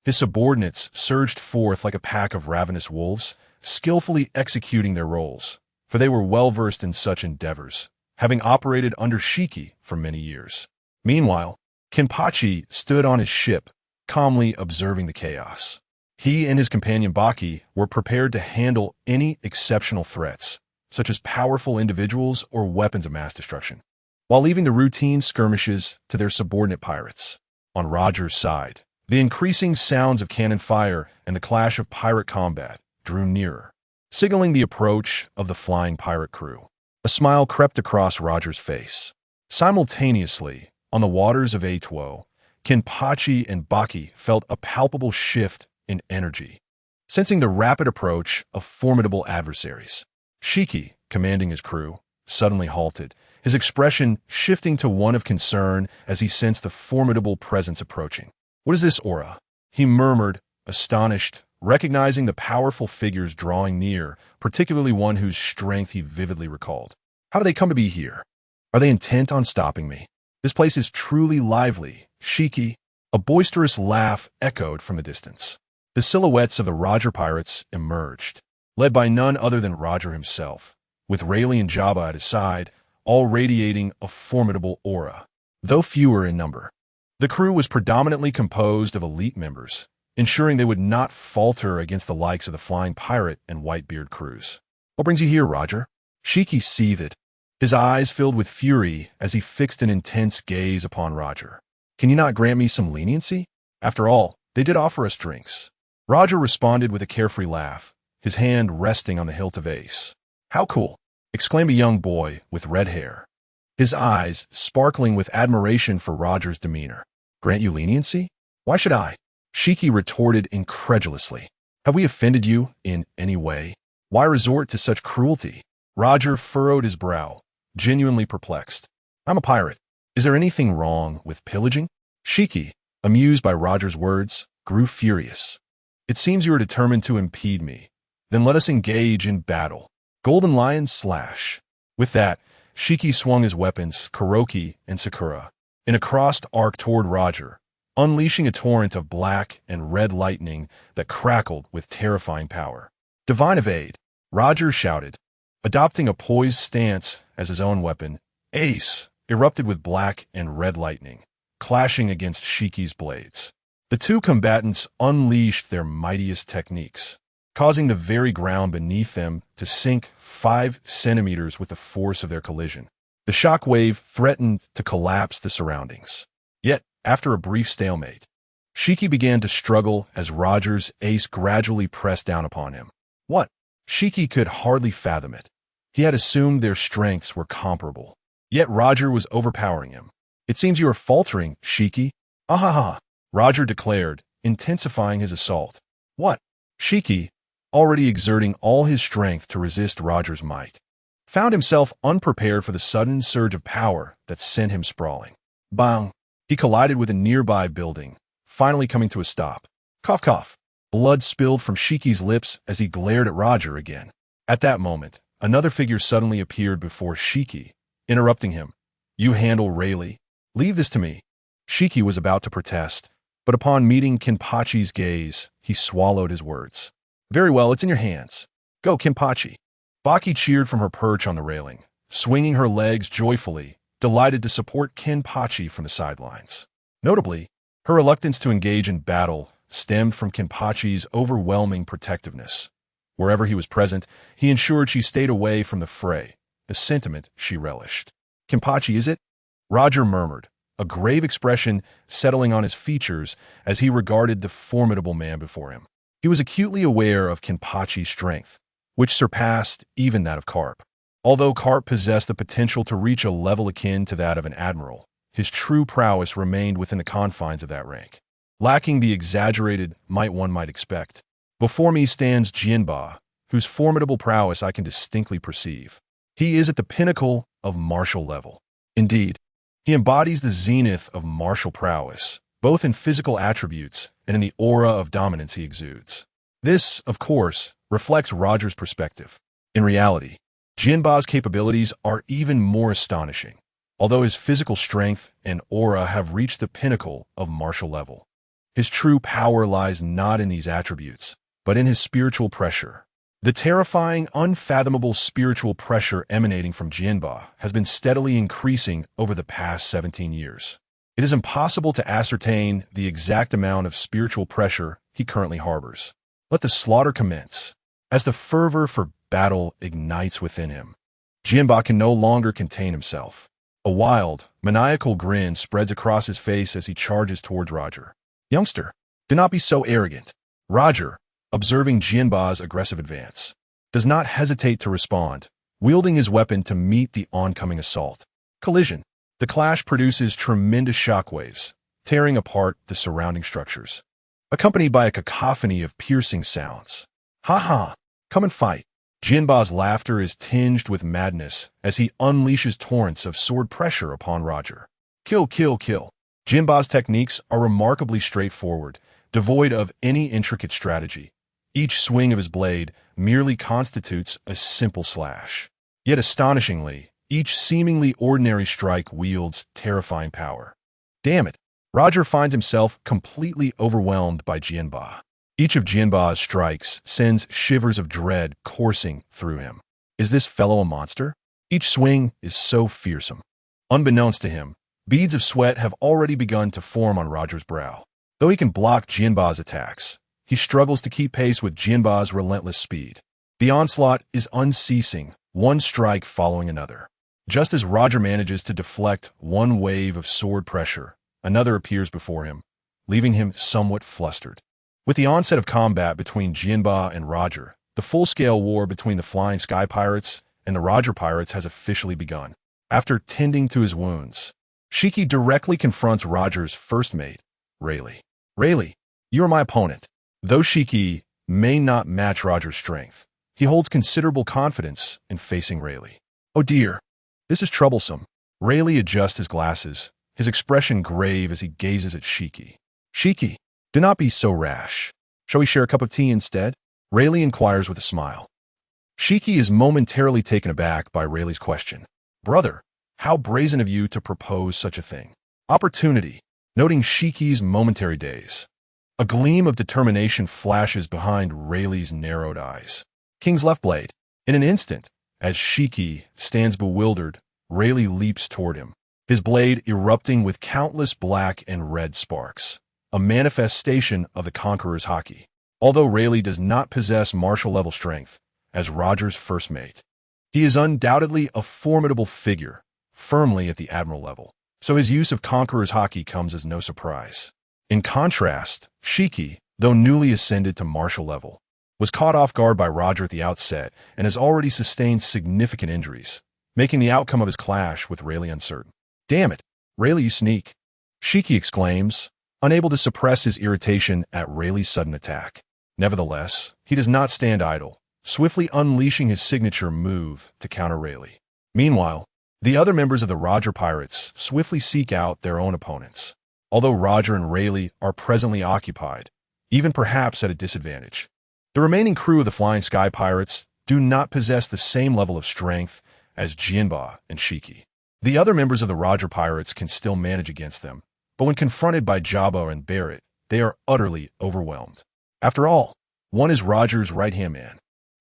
Speaker 1: His subordinates surged forth like a pack of ravenous wolves, skillfully executing their roles, for they were well-versed in such endeavors, having operated under Shiki for many years. Meanwhile, Kenpachi stood on his ship, calmly observing the chaos. He and his companion Baki were prepared to handle any exceptional threats, such as powerful individuals or weapons of mass destruction, while leaving the routine skirmishes to their subordinate pirates. On Roger's side, the increasing sounds of cannon fire and the clash of pirate combat drew nearer, signaling the approach of the flying pirate crew. A smile crept across Roger's face. Simultaneously, on the waters of Atuo, Kenpachi and Baki felt a palpable shift in energy, sensing the rapid approach of formidable adversaries. Shiki, commanding his crew, suddenly halted, his expression shifting to one of concern as he sensed the formidable presence approaching. "What is this aura?" he murmured, astonished, recognizing the powerful figures drawing near, particularly one whose strength he vividly recalled. "How do they come to be here? Are they intent on stopping me? This place is truly lively, Shiki." A boisterous laugh echoed from the distance. The silhouettes of the Roger Pirates emerged, led by none other than Roger himself, with Rayleigh and Jabba at his side, all radiating a formidable aura. Though fewer in number, the crew was predominantly composed of elite members, ensuring they would not falter against the likes of the Flying Pirate and Whitebeard crews. "What brings you here, Roger?" Shiki seethed, his eyes filled with fury as he fixed an intense gaze upon Roger. "Can you not grant me some leniency? After all, they did offer us drinks." Roger responded with a carefree laugh, his hand resting on the hilt of Ace. "How cool!" exclaimed a young boy with red hair, his eyes sparkling with admiration for Roger's demeanor. "Grant you leniency? Why should I?" Shiki retorted incredulously. "Have we offended you in any way? Why resort to such cruelty?" Roger furrowed his brow, genuinely perplexed. "I'm a pirate. Is there anything wrong with pillaging?" Shiki, amused by Roger's words, grew furious. It seems you are determined to impede me. Then let us engage in battle. Golden Lion slash. With that, Shiki swung his weapons, Kuroki and Sakura, in a crossed arc toward Roger, unleashing a torrent of black and red lightning that crackled with terrifying power. Divine Evade, Roger shouted, adopting a poised stance as his own weapon. Ace erupted with black and red lightning, clashing against Shiki's blades. The two combatants unleashed their mightiest techniques, causing the very ground beneath them to sink 5 centimeters with the force of their collision. The shock wave threatened to collapse the surroundings. Yet, after a brief stalemate, Shiki began to struggle as Roger's ace gradually pressed down upon him. What? Shiki could hardly fathom it. He had assumed their strengths were comparable. Yet Roger was overpowering him. It seems you are faltering, Shiki. Ahaha, Roger declared, intensifying his assault. What? Shiki, already exerting all his strength to resist Roger's might, found himself unprepared for the sudden surge of power that sent him sprawling. Bang! He collided with a nearby building, finally coming to a stop. Cough cough. Blood spilled from Shiki's lips as he glared at Roger again. At that moment, another figure suddenly appeared before Shiki, interrupting him. You handle Rayleigh. Leave this to me. Shiki was about to protest, but upon meeting Kenpachi's gaze, he swallowed his words. Very well, it's in your hands. Go, Kenpachi. Baki cheered from her perch on the railing, swinging her legs joyfully, delighted to support Kenpachi from the sidelines. Notably, her reluctance to engage in battle stemmed from Kenpachi's overwhelming protectiveness. Wherever he was present, he ensured she stayed away from the fray, a sentiment she relished. Kenpachi, is it? Roger murmured, a grave expression settling on his features as he regarded the formidable man before him. He was acutely aware of Kenpachi's strength, which surpassed even that of Carp. Although Carp possessed the potential to reach a level akin to that of an admiral, his true prowess remained within the confines of that rank, lacking the exaggerated might one might expect. Before me stands Jinba, whose formidable prowess I can distinctly perceive. He is at the pinnacle of martial level. Indeed, he embodies the zenith of martial prowess, both in physical attributes and in the aura of dominance he exudes. This, of course, reflects Roger's perspective. In reality, Jinba's capabilities are even more astonishing, although his physical strength and aura have reached the pinnacle of martial level. His true power lies not in these attributes, but in his spiritual pressure. The terrifying, unfathomable spiritual pressure emanating from Jinba has been steadily increasing over the past 17 years. It is impossible to ascertain the exact amount of spiritual pressure he currently harbors. Let the slaughter commence. As the fervor for battle ignites within him, Jinba can no longer contain himself. A wild, maniacal grin spreads across his face as he charges towards Roger. Youngster, do not be so arrogant. Roger, observing Jinba's aggressive advance, does not hesitate to respond, wielding his weapon to meet the oncoming assault. Collision. The clash produces tremendous shockwaves, tearing apart the surrounding structures, accompanied by a cacophony of piercing sounds. Ha ha! Come and fight. Jinba's laughter is tinged with madness as he unleashes torrents of sword pressure upon Roger. Kill, kill, kill. Jinba's techniques are remarkably straightforward, devoid of any intricate strategy. Each swing of his blade merely constitutes a simple slash. Yet astonishingly, each seemingly ordinary strike wields terrifying power. Damn it! Roger finds himself completely overwhelmed by Jinba. Each of Jinba's strikes sends shivers of dread coursing through him. Is this fellow a monster? Each swing is so fearsome. Unbeknownst to him, beads of sweat have already begun to form on Roger's brow. Though he can block Jinba's attacks, he struggles to keep pace with Jinba's relentless speed. The onslaught is unceasing, one strike following another. Just as Roger manages to deflect one wave of sword pressure, another appears before him, leaving him somewhat flustered. With the onset of combat between Jinba and Roger, the full-scale war between the Flying Sky Pirates and the Roger Pirates has officially begun. After tending to his wounds, Shiki directly confronts Roger's first mate, Rayleigh. Rayleigh, you are my opponent. Though Shiki may not match Roger's strength, he holds considerable confidence in facing Rayleigh. Oh dear, this is troublesome. Rayleigh adjusts his glasses, his expression grave as he gazes at Shiki. Shiki, do not be so rash. Shall we share a cup of tea instead? Rayleigh inquires with a smile. Shiki is momentarily taken aback by Rayleigh's question. Brother, how brazen of you to propose such a thing. Opportunity, noting Shiki's momentary daze. A gleam of determination flashes behind Rayleigh's narrowed eyes. King's left blade. In an instant, as Shiki stands bewildered, Rayleigh leaps toward him, his blade erupting with countless black and red sparks, a manifestation of the Conqueror's haki. Although Rayleigh does not possess martial-level strength, as Roger's first mate, he is undoubtedly a formidable figure, firmly at the Admiral level, so his use of Conqueror's haki comes as no surprise. In contrast, Shiki, though newly ascended to martial level, was caught off guard by Roger at the outset and has already sustained significant injuries, making the outcome of his clash with Rayleigh uncertain. Damn it, Rayleigh, you sneak! Shiki exclaims, unable to suppress his irritation at Rayleigh's sudden attack. Nevertheless, he does not stand idle, swiftly unleashing his signature move to counter Rayleigh. Meanwhile, the other members of the Roger Pirates swiftly seek out their own opponents. Although Roger and Rayleigh are presently occupied, even perhaps at a disadvantage, the remaining crew of the Flying Sky Pirates do not possess the same level of strength as Jinba and Shiki. The other members of the Roger Pirates can still manage against them, but when confronted by Jabba and Barrett, they are utterly overwhelmed. After all, one is Roger's right-hand man,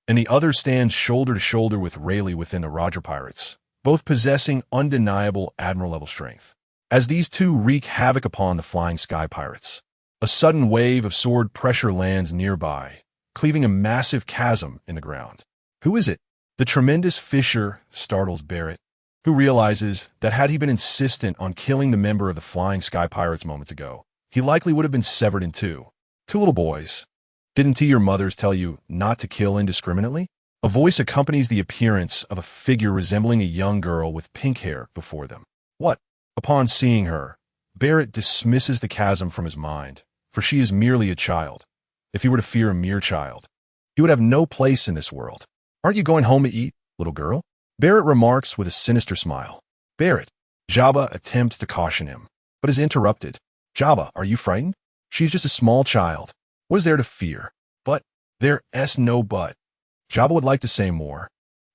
Speaker 1: and the other stands shoulder to shoulder with Rayleigh within the Roger Pirates, both possessing undeniable Admiral-level strength. As these two wreak havoc upon the Flying Sky Pirates, a sudden wave of sword pressure lands nearby, cleaving a massive chasm in the ground. Who is it? The tremendous fissure startles Barrett, who realizes that had he been insistent on killing the member of the Flying Sky Pirates moments ago, he likely would have been severed in two. Two little boys. Didn't your mothers tell you not to kill indiscriminately? A voice accompanies the appearance of a figure resembling a young girl with pink hair before them. What? Upon seeing her, Barrett dismisses the chasm from his mind, for she is merely a child. If he were to fear a mere child, he would have no place in this world. Aren't you going home to eat, little girl? Barrett remarks with a sinister smile. Barrett, Jabba attempts to caution him, but is interrupted. Jabba, are you frightened? She's just a small child. What is there to fear? But, there's no but. Jabba would like to say more,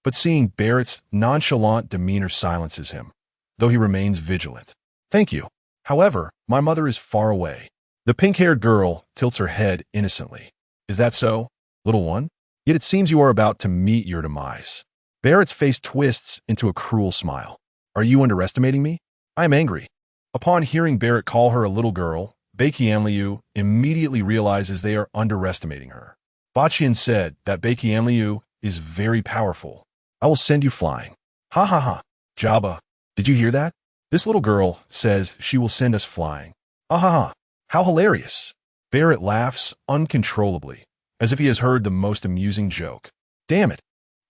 Speaker 1: but seeing Barrett's nonchalant demeanor silences him, though he remains vigilant. Thank you. However, my mother is far away. The pink-haired girl tilts her head innocently. Is that so, little one? Yet it seems you are about to meet your demise. Barrett's face twists into a cruel smile. Are you underestimating me? I am angry. Upon hearing Barrett call her a little girl, Baekhyun immediately realizes they are underestimating her. Bachyan said that Baekhyun is very powerful. I will send you flying. Ha ha ha. Jabba, did you hear that? This little girl says she will send us flying. Ah ha ha. How hilarious. Barrett laughs uncontrollably, as if he has heard the most amusing joke. Damn it.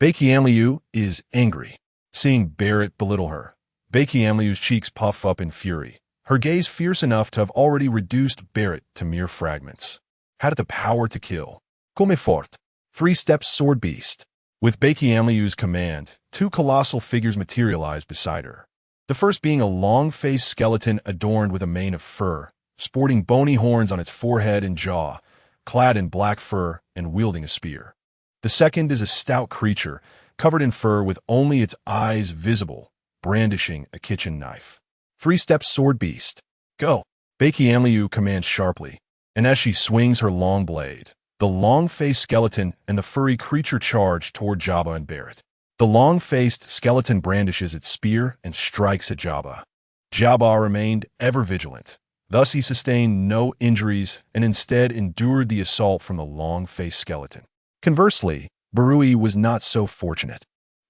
Speaker 1: Baekhyun is angry. Seeing Barrett belittle her, Baekhyun's cheeks puff up in fury, her gaze fierce enough to have already reduced Barrett to mere fragments. Had it the power to kill. Come fort. 3-step sword beast. With Baekhyun's command, two colossal figures materialized beside her. The first being a long-faced skeleton adorned with a mane of fur, sporting bony horns on its forehead and jaw, clad in black fur and wielding a spear. The second is a stout creature, covered in fur with only its eyes visible, brandishing a kitchen knife. 3-step sword beast. Go. Baekhyun commands sharply, and as she swings her long blade, the long-faced skeleton and the furry creature charge toward Jabba and Barrett. The long-faced skeleton brandishes its spear and strikes at Jabba. Jabba remained ever vigilant. Thus he sustained no injuries and instead endured the assault from the long-faced skeleton. Conversely, Barui was not so fortunate.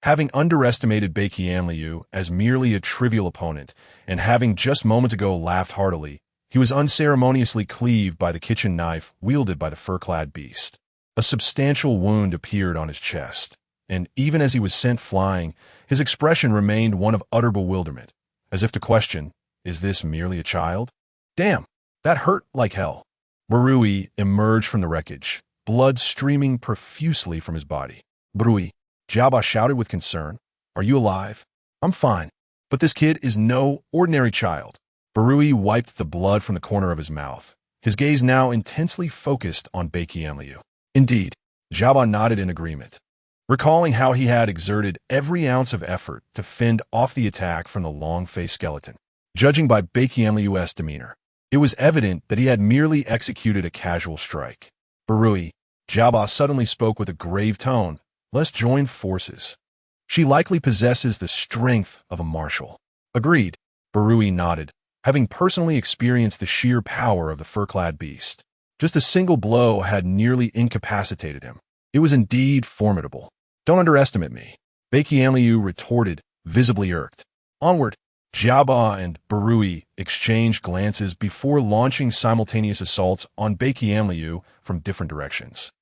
Speaker 1: Having underestimated Baekhyun as merely a trivial opponent, and having just moments ago laughed heartily, he was unceremoniously cleaved by the kitchen knife wielded by the fur-clad beast. A substantial wound appeared on his chest, and even as he was sent flying, his expression remained one of utter bewilderment, as if to question, is this merely a child? Damn, that hurt like hell. Barui emerged from the wreckage, blood streaming profusely from his body. Barui, Jabba shouted with concern, are you alive? I'm fine, but this kid is no ordinary child. Barui wiped the blood from the corner of his mouth, his gaze now intensely focused on BigMom. Indeed, Jabba nodded in agreement, recalling how he had exerted every ounce of effort to fend off the attack from the long-faced skeleton. Judging by BigMom's demeanor, it was evident that he had merely executed a casual strike. Barui, Jabba suddenly spoke with a grave tone. Let's join forces. She likely possesses the strength of a marshal. Agreed, Barui nodded, having personally experienced the sheer power of the fur-clad beast. Just a single blow had nearly incapacitated him. It was indeed formidable. Don't underestimate me, BigMom retorted, visibly irked. Onward, Jabba and Barui exchanged glances before launching simultaneous assaults on BigMom from different directions.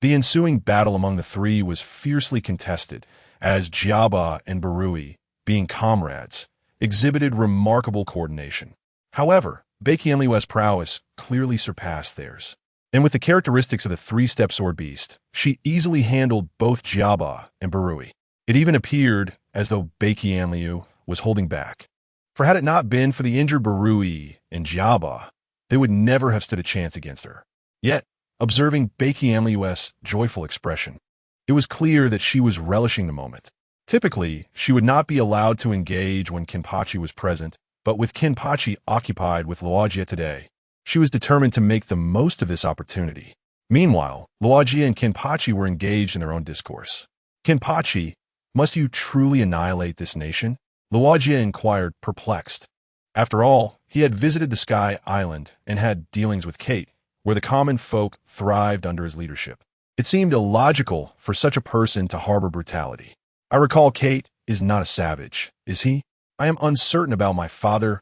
Speaker 1: The ensuing battle among the three was fiercely contested, as Jabba and Barui, being comrades, exhibited remarkable coordination. However, BigMom's prowess clearly surpassed theirs. And with the characteristics of the three-step sword beast, she easily handled both Jabba and Barui. It even appeared as though BigMom was holding back. For had it not been for the injured Barui and Jabba, they would never have stood a chance against her. Yet, observing BigMom's joyful expression, it was clear that she was relishing the moment. Typically, she would not be allowed to engage when Kenpachi was present, but with Kenpachi occupied with Luajia today, she was determined to make the most of this opportunity. Meanwhile, Luajia and Kenpachi were engaged in their own discourse. Kenpachi, must you truly annihilate this nation? Luajia inquired, perplexed. After all, he had visited the Sky Island and had dealings with Kate, where the common folk thrived under his leadership. It seemed illogical for such a person to harbor brutality. I recall Kate is not a savage, is he? I am uncertain about my father's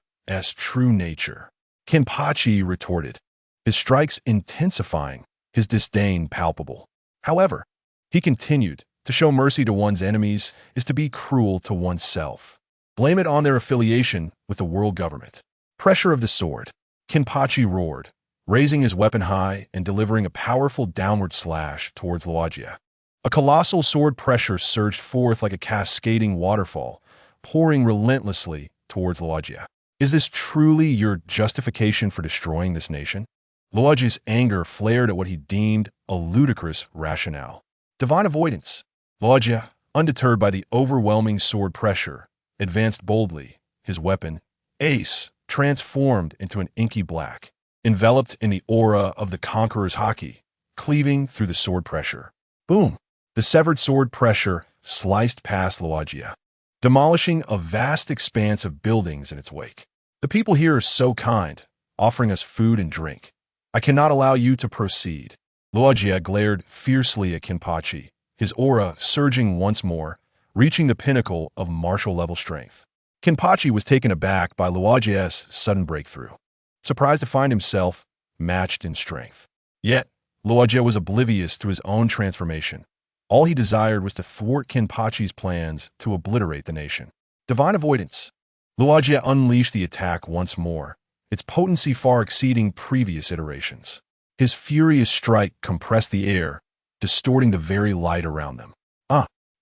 Speaker 1: true nature. Kenpachi retorted, his strikes intensifying, his disdain palpable. However, he continued, to show mercy to one's enemies is to be cruel to oneself. Blame it on their affiliation with the world government. Pressure of the sword. Kenpachi roared, raising his weapon high and delivering a powerful downward slash towards Luajia. A colossal sword pressure surged forth like a cascading waterfall, pouring relentlessly towards Luajia. Is this truly your justification for destroying this nation? Luajia's anger flared at what he deemed a ludicrous rationale. Divine avoidance. Luajia, undeterred by the overwhelming sword pressure, advanced boldly, his weapon, Ace, transformed into an inky black, enveloped in the aura of the Conqueror's haki, cleaving through the sword pressure. Boom! The severed sword pressure sliced past Luajia, demolishing a vast expanse of buildings in its wake. The people here are so kind, offering us food and drink. I cannot allow you to proceed. Luajia glared fiercely at Kenpachi, his aura surging once more, reaching the pinnacle of martial-level strength. Kenpachi was taken aback by Luajia's sudden breakthrough, surprised to find himself matched in strength. Yet, Luajia was oblivious to his own transformation. All he desired was to thwart Kenpachi's plans to obliterate the nation. Divine avoidance. Luajia unleashed the attack once more, its potency far exceeding previous iterations. His furious strike compressed the air, distorting the very light around them.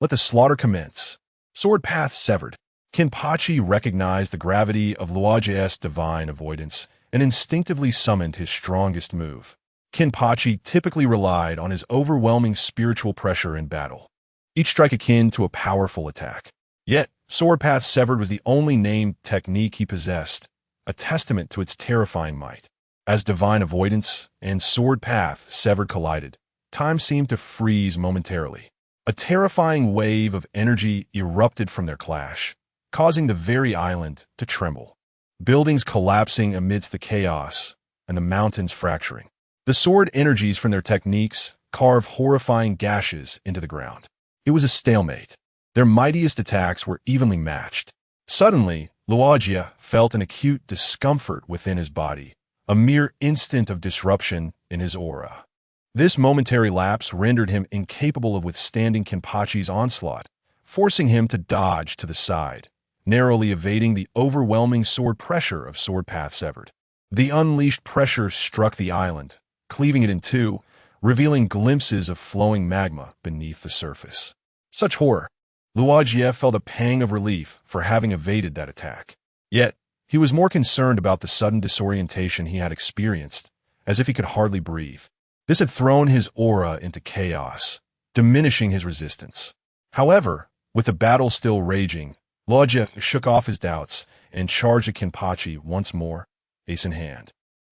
Speaker 1: Let the slaughter commence. Sword path severed. Kenpachi recognized the gravity of Luajia's divine avoidance and instinctively summoned his strongest move. Kenpachi typically relied on his overwhelming spiritual pressure in battle, each strike akin to a powerful attack. Yet, Sword Path Severed was the only named technique he possessed, a testament to its terrifying might. As divine avoidance and Sword Path Severed collided, time seemed to freeze momentarily. A terrifying wave of energy erupted from their clash, causing the very island to tremble. Buildings collapsing amidst the chaos and the mountains fracturing. The sword energies from their techniques carved horrifying gashes into the ground. It was a stalemate. Their mightiest attacks were evenly matched. Suddenly, Luajia felt an acute discomfort within his body, a mere instant of disruption in his aura. This momentary lapse rendered him incapable of withstanding Kenpachi's onslaught, forcing him to dodge to the side, narrowly evading the overwhelming sword pressure of Sword Path Severed. The unleashed pressure struck the island, cleaving it in two, revealing glimpses of flowing magma beneath the surface. Such horror! Luajia felt a pang of relief for having evaded that attack. Yet, he was more concerned about the sudden disorientation he had experienced, as if he could hardly breathe. This had thrown his aura into chaos, diminishing his resistance. However, with the battle still raging, Lojia shook off his doubts and charged at Kenpachi once more, ace in hand.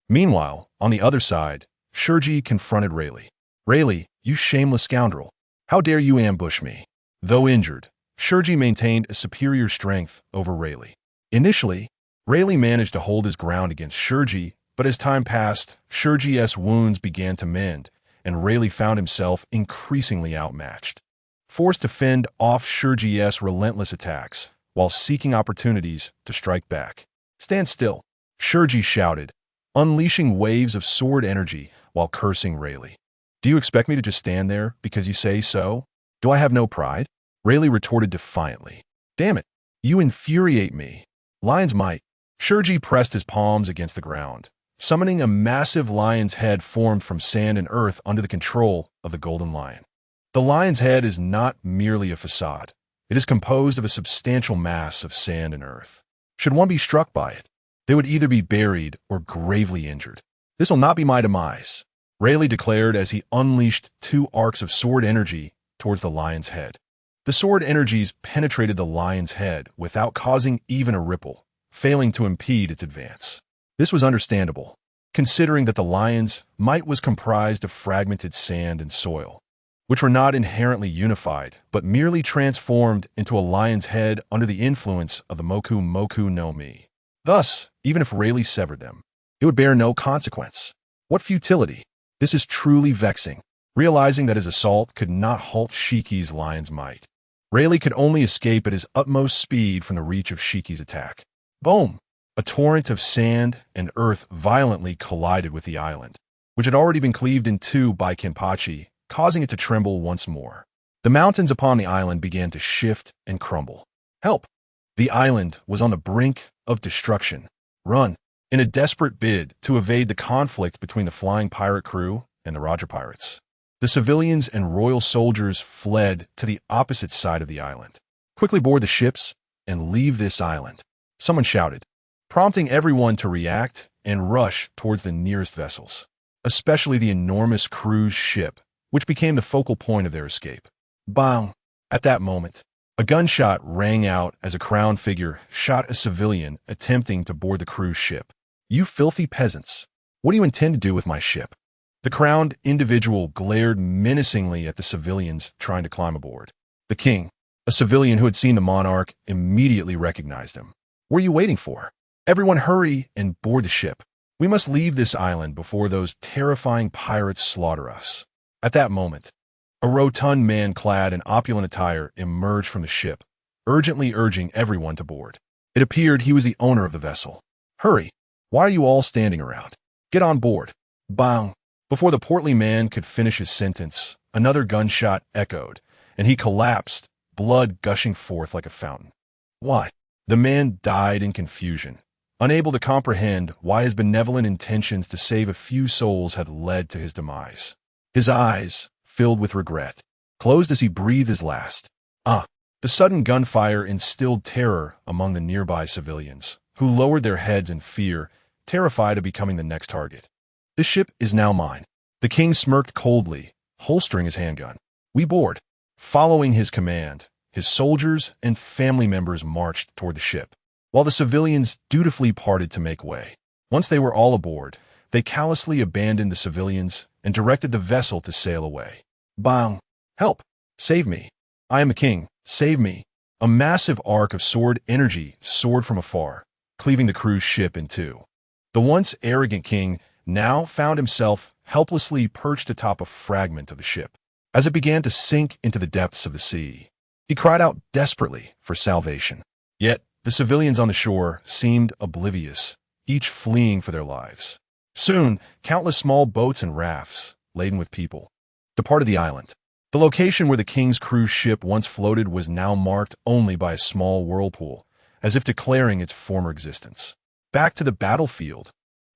Speaker 1: Meanwhile, on the other side, Shurji confronted Rayleigh. "Rayleigh, you shameless scoundrel. How dare you ambush me?" Though injured, Shurji maintained a superior strength over Rayleigh. Initially, Rayleigh managed to hold his ground against Shurji, but as time passed, Shurji's wounds began to mend, and Rayleigh found himself increasingly outmatched. Forced to fend off Shurji's relentless attacks, while seeking opportunities to strike back. "Stand still," Shurji shouted, unleashing waves of sword energy while cursing Rayleigh. "Do you expect me to just stand there because you say so? Do I have no pride?" Rayleigh retorted defiantly. "Damn it, you infuriate me. Lion's might." Shurji pressed his palms against the ground, summoning a massive lion's head formed from sand and earth under the control of the Golden Lion. The lion's head is not merely a facade. It is composed of a substantial mass of sand and earth. Should one be struck by it, they would either be buried or gravely injured. "This will not be my demise," Rayleigh declared as he unleashed 2 arcs of sword energy towards the lion's head. The sword energies penetrated the lion's head without causing even a ripple, failing to impede its advance. This was understandable, considering that the lion's might was comprised of fragmented sand and soil, which were not inherently unified, but merely transformed into a lion's head under the influence of the Moku Moku no Mi. Thus, even if Rayleigh severed them, it would bear no consequence. What futility! This is truly vexing. Realizing that his assault could not halt Shiki's lion's might, Rayleigh could only escape at his utmost speed from the reach of Shiki's attack. Boom! A torrent of sand and earth violently collided with the island, which had already been cleaved in two by Kenpachi, causing it to tremble once more. The mountains upon the island began to shift and crumble. Help! The island was on the brink of destruction. Run! In a desperate bid to evade the conflict between the flying pirate crew and the Roger pirates, the civilians and royal soldiers fled to the opposite side of the island. "Quickly board the ships and leave this island," someone shouted, prompting everyone to react and rush towards the nearest vessels, especially the enormous cruise ship, which became the focal point of their escape. Bang! At that moment, a gunshot rang out as a crowned figure shot a civilian attempting to board the cruise ship. "You filthy peasants! What do you intend to do with my ship?" The crowned individual glared menacingly at the civilians trying to climb aboard. The king, a civilian who had seen the monarch, immediately recognized him. "What are you waiting for? Everyone hurry and board the ship. We must leave this island before those terrifying pirates slaughter us." At that moment, a rotund man clad in opulent attire emerged from the ship, urgently urging everyone to board. It appeared he was the owner of the vessel. "Hurry! Why are you all standing around? Get on board!" Bang! Before the portly man could finish his sentence, another gunshot echoed, and he collapsed, blood gushing forth like a fountain. Why? The man died in confusion, unable to comprehend why his benevolent intentions to save a few souls had led to his demise. His eyes, filled with regret, closed as he breathed his last. The sudden gunfire instilled terror among the nearby civilians, who lowered their heads in fear, terrified of becoming the next target. "This ship is now mine." The king smirked coldly, holstering his handgun. "We board." Following his command, his soldiers and family members marched toward the ship, while the civilians dutifully parted to make way. Once they were all aboard, they callously abandoned the civilians and directed the vessel to sail away. Bang! "Help! Save me! I am the king! Save me!" A massive arc of sword energy soared from afar, cleaving the cruise ship in two. The once arrogant king now found himself helplessly perched atop a fragment of the ship. As it began to sink into the depths of the sea, he cried out desperately for salvation. Yet, the civilians on the shore seemed oblivious, each fleeing for their lives. Soon, countless small boats and rafts, laden with people, departed the island. The location where the king's cruise ship once floated was now marked only by a small whirlpool, as if declaring its former existence. Back to the battlefield.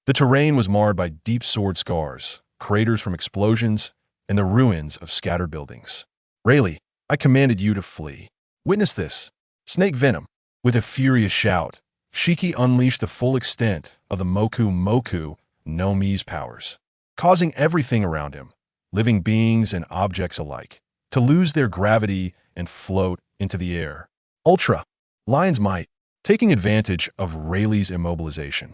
Speaker 1: The terrain was marred by deep sword scars, craters from explosions, and the ruins of scattered buildings. "Rayleigh, I commanded you to flee. Witness this." Snake venom. With a furious shout, Shiki unleashed the full extent of the Moku Moku no Mi's powers. causing everything around him, living beings and objects alike, to lose their gravity and float into the air. Ultra, lion's might, taking advantage of Rayleigh's immobilization.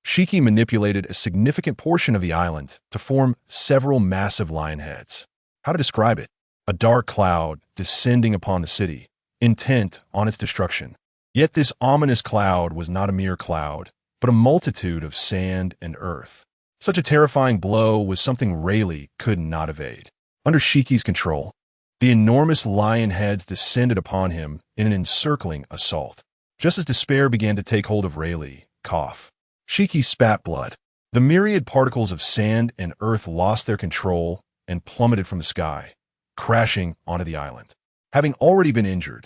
Speaker 1: Shiki manipulated a significant portion of the island to form several massive lion heads. How to describe it? A dark cloud descending upon the city, intent on its destruction. Yet this ominous cloud was not a mere cloud, but a multitude of sand and earth. Such a terrifying blow was something Rayleigh could not evade. Under Shiki's control, the enormous lion heads descended upon him in an encircling assault. Just as despair began to take hold of Rayleigh, cough, Shiki spat blood. The myriad particles of sand and earth lost their control and plummeted from the sky, crashing onto the island. Having already been injured,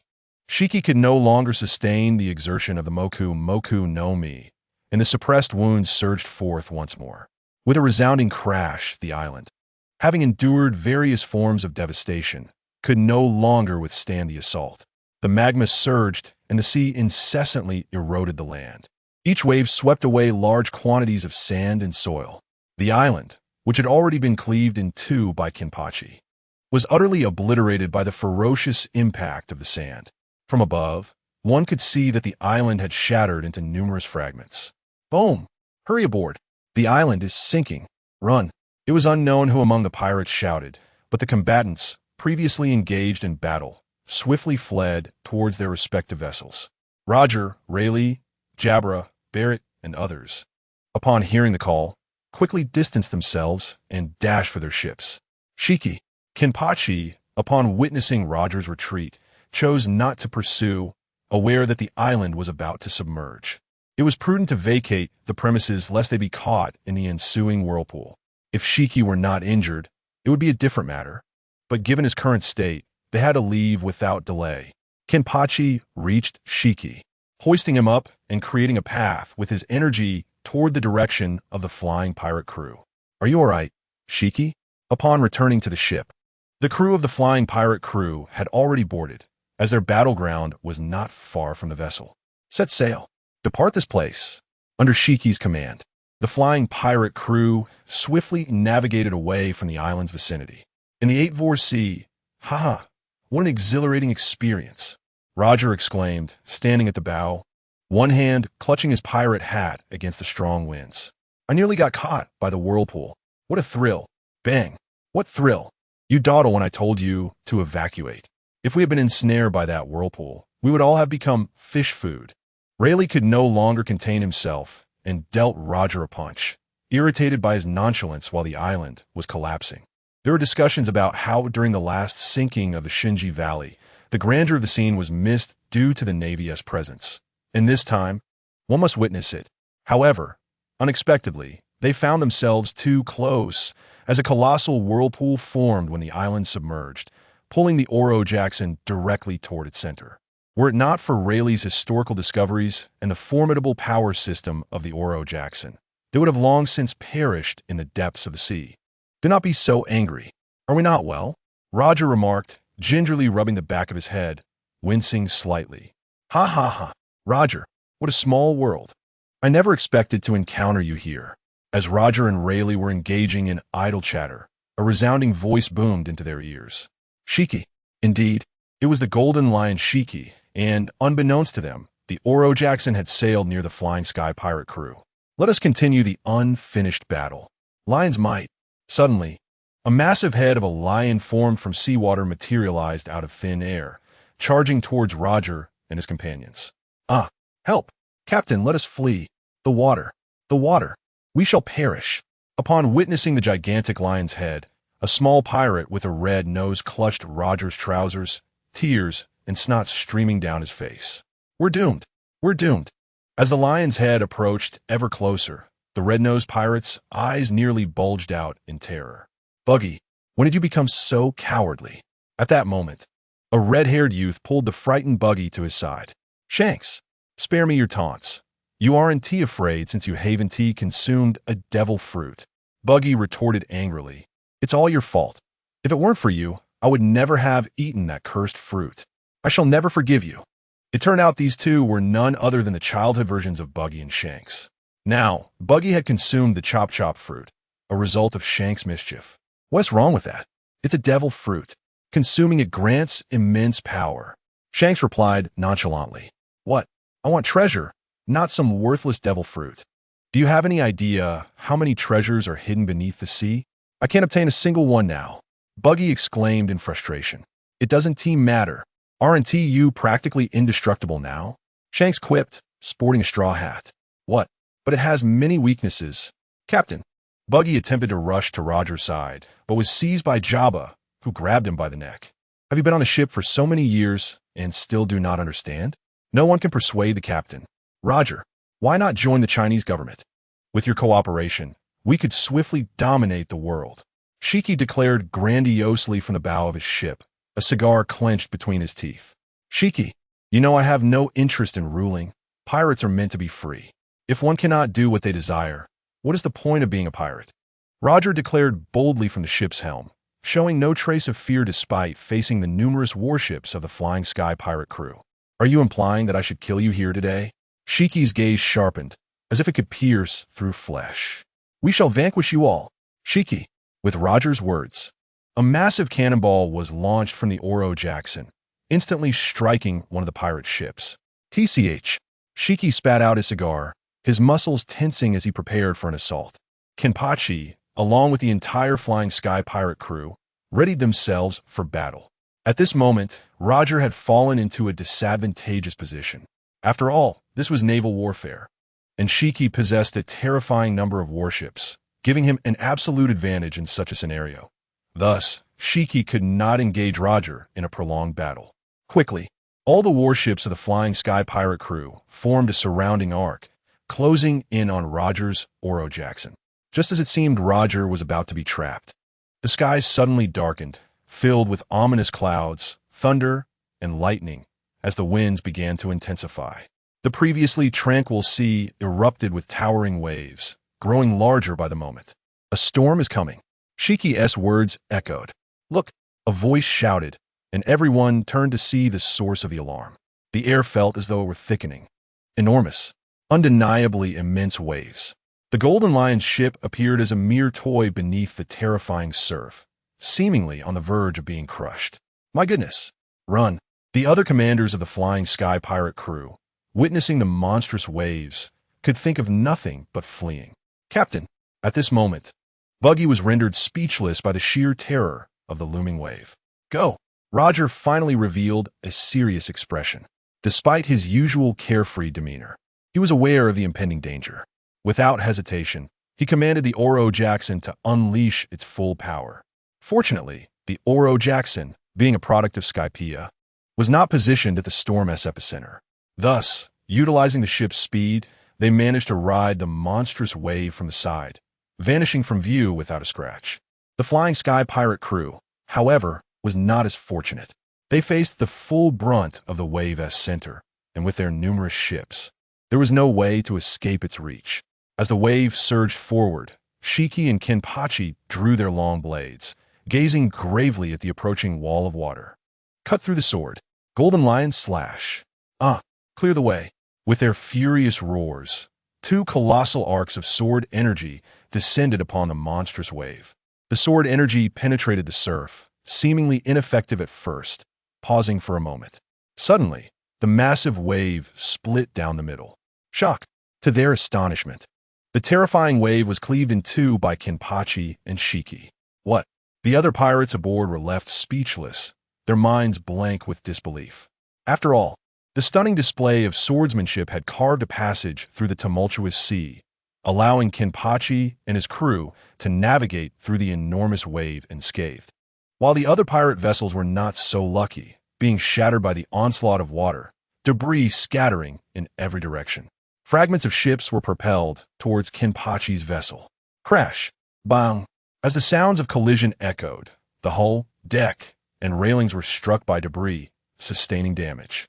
Speaker 1: Shiki could no longer sustain the exertion of the Moku no Mi, and the suppressed wounds surged forth once more. With a resounding crash, the island, having endured various forms of devastation, could no longer withstand the assault. The magma surged, and the sea incessantly eroded the land. Each wave swept away large quantities of sand and soil. The island, which had already been cleaved in two by Kenpachi, was utterly obliterated by the ferocious impact of the sand. From above, one could see that the island had shattered into numerous fragments. Boom! Hurry aboard! The island is sinking. Run! It was unknown who among the pirates shouted, but the combatants, previously engaged in battle, swiftly fled towards their respective vessels. Roger, Rayleigh, Jabra, Barrett, and others, upon hearing the call, quickly distanced themselves and dashed for their ships. Shiki, Kenpachi, upon witnessing Roger's retreat, chose not to pursue, aware that the island was about to submerge. It was prudent to vacate the premises lest they be caught in the ensuing whirlpool. If Shiki were not injured, it would be a different matter, but given his current state, they had to leave without delay. Kenpachi reached Shiki, hoisting him up and creating a path with his energy toward the direction of the flying pirate crew. "Are you all right, Shiki?" Upon returning to the ship, the crew of the flying pirate crew had already boarded, as their battleground was not far from the vessel. "Set sail. Depart this place." Under Shiki's command, the flying pirate crew swiftly navigated away from the island's vicinity. In the Eight-Vor Sea, "Haha, what an exhilarating experience," Roger exclaimed, standing at the bow, one hand clutching his pirate hat against the strong winds. "I nearly got caught by the whirlpool. What a thrill. Bang. What thrill. You dawdle when I told you to evacuate. If we had been ensnared by that whirlpool, we would all have become fish food." Rayleigh could no longer contain himself and dealt Roger a punch, irritated by his nonchalance while the island was collapsing. There were discussions about how during the last sinking of the Shinji Valley, the grandeur of the scene was missed due to the Navy's presence. And this time, one must witness it. However, unexpectedly, they found themselves too close, as a colossal whirlpool formed when the island submerged, pulling the Oro Jackson directly toward its center. Were it not for Rayleigh's historical discoveries and the formidable power system of the Oro Jackson, they would have long since perished in the depths of the sea. "Do not be so angry. Are we not well?" Roger remarked, gingerly rubbing the back of his head, wincing slightly. "Ha ha ha. Roger, what a small world. I never expected to encounter you here." As Roger and Rayleigh were engaging in idle chatter, a resounding voice boomed into their ears. "Shiki." Indeed, it was the Golden Lion Shiki, and, unbeknownst to them, the Oro Jackson had sailed near the Flying Sky pirate crew. "Let us continue the unfinished battle. Lion's might." Suddenly, a massive head of a lion formed from seawater materialized out of thin air, charging towards Roger and his companions. "Ah, help! Captain, let us flee. The water. The water. We shall perish." Upon witnessing the gigantic lion's head, a small pirate with a red nose clutched Roger's trousers, tears and snot streaming down his face. "We're doomed. We're doomed." As the lion's head approached ever closer, the red-nosed pirate's eyes nearly bulged out in terror. "Buggy, when did you become so cowardly?" At that moment, a red-haired youth pulled the frightened Buggy to his side. "Shanks, spare me your taunts. You aren't tea afraid since you Haven Tea consumed a devil fruit." Buggy retorted angrily. "It's all your fault. If it weren't for you, I would never have eaten that cursed fruit. I shall never forgive you." It turned out these two were none other than the childhood versions of Buggy and Shanks. Now, Buggy had consumed the chop-chop fruit, a result of Shanks' mischief. What's wrong with that? It's a devil fruit. Consuming it grants immense power. Shanks replied nonchalantly. What? I want treasure, not some worthless devil fruit. Do you have any idea how many treasures are hidden beneath the sea? I can't obtain a single one now. Buggy exclaimed in frustration. It doesn't matter. Aren't you practically indestructible now? Shanks quipped, sporting a straw hat. What? But it has many weaknesses. Captain. Buggy attempted to rush to Roger's side, but was seized by Jabba, who grabbed him by the neck. Have you been on a ship for so many years and still do not understand? No one can persuade the captain. Roger, why not join the Chinese government? With your cooperation, we could swiftly dominate the world. Shiki declared grandiosely from the bow of his ship, a cigar clenched between his teeth. Shiki, you know I have no interest in ruling. Pirates are meant to be free. If one cannot do what they desire, what is the point of being a pirate? Roger declared boldly from the ship's helm, showing no trace of fear despite facing the numerous warships of the Flying Sky pirate crew. Are you implying that I should kill you here today? Shiki's gaze sharpened, as if it could pierce through flesh. We shall vanquish you all. Shiki, with Roger's words, a massive cannonball was launched from the Oro Jackson, instantly striking one of the pirate ships. TCH. Shiki spat out his cigar, his muscles tensing as he prepared for an assault. Kenpachi, along with the entire Flying Sky pirate crew, readied themselves for battle. At this moment, Roger had fallen into a disadvantageous position. After all, this was naval warfare, and Shiki possessed a terrifying number of warships, giving him an absolute advantage in such a scenario. Thus, Shiki could not engage Roger in a prolonged battle. Quickly, all the warships of the Flying Sky pirate crew formed a surrounding arc, closing in on Roger's Oro Jackson. Just as it seemed Roger was about to be trapped, the skies suddenly darkened, filled with ominous clouds, thunder, and lightning, as the winds began to intensify. The previously tranquil sea erupted with towering waves, growing larger by the moment. A storm is coming. Shiki's words echoed. Look, a voice shouted, and everyone turned to see the source of the alarm. The air felt as though it were thickening. Enormous, undeniably immense waves. The Golden Lion's ship appeared as a mere toy beneath the terrifying surf, seemingly on the verge of being crushed. My goodness! Run! The other commanders of the Flying Sky pirate crew, witnessing the monstrous waves, could think of nothing but fleeing. Captain, at this moment, Buggy was rendered speechless by the sheer terror of the looming wave. Go! Roger finally revealed a serious expression. Despite his usual carefree demeanor, he was aware of the impending danger. Without hesitation, he commanded the Oro Jackson to unleash its full power. Fortunately, the Oro Jackson, being a product of Skypiea, was not positioned at the storm's epicenter. Thus, utilizing the ship's speed, they managed to ride the monstrous wave from the side, vanishing from view without a scratch. The Flying Sky pirate crew, however, was not as fortunate. They faced the full brunt of the wave's center, and with their numerous ships, there was no way to escape its reach. As the wave surged forward, Shiki and Kenpachi drew their long blades, gazing gravely at the approaching wall of water. Cut through the sword. Golden Lion slash. Clear the way. With their furious roars, two colossal arcs of sword energy descended upon the monstrous wave. The sword energy penetrated the surf, seemingly ineffective at first, pausing for a moment. Suddenly, the massive wave split down the middle. Shock! To their astonishment, the terrifying wave was cleaved in two by Kenpachi and Shiki. What? The other pirates aboard were left speechless, their minds blank with disbelief. After all, the stunning display of swordsmanship had carved a passage through the tumultuous sea, allowing Kenpachi and his crew to navigate through the enormous wave unscathed. While the other pirate vessels were not so lucky, being shattered by the onslaught of water, debris scattering in every direction. Fragments of ships were propelled towards Kenpachi's vessel. Crash! Bang! As the sounds of collision echoed, the hull, deck, and railings were struck by debris, sustaining damage.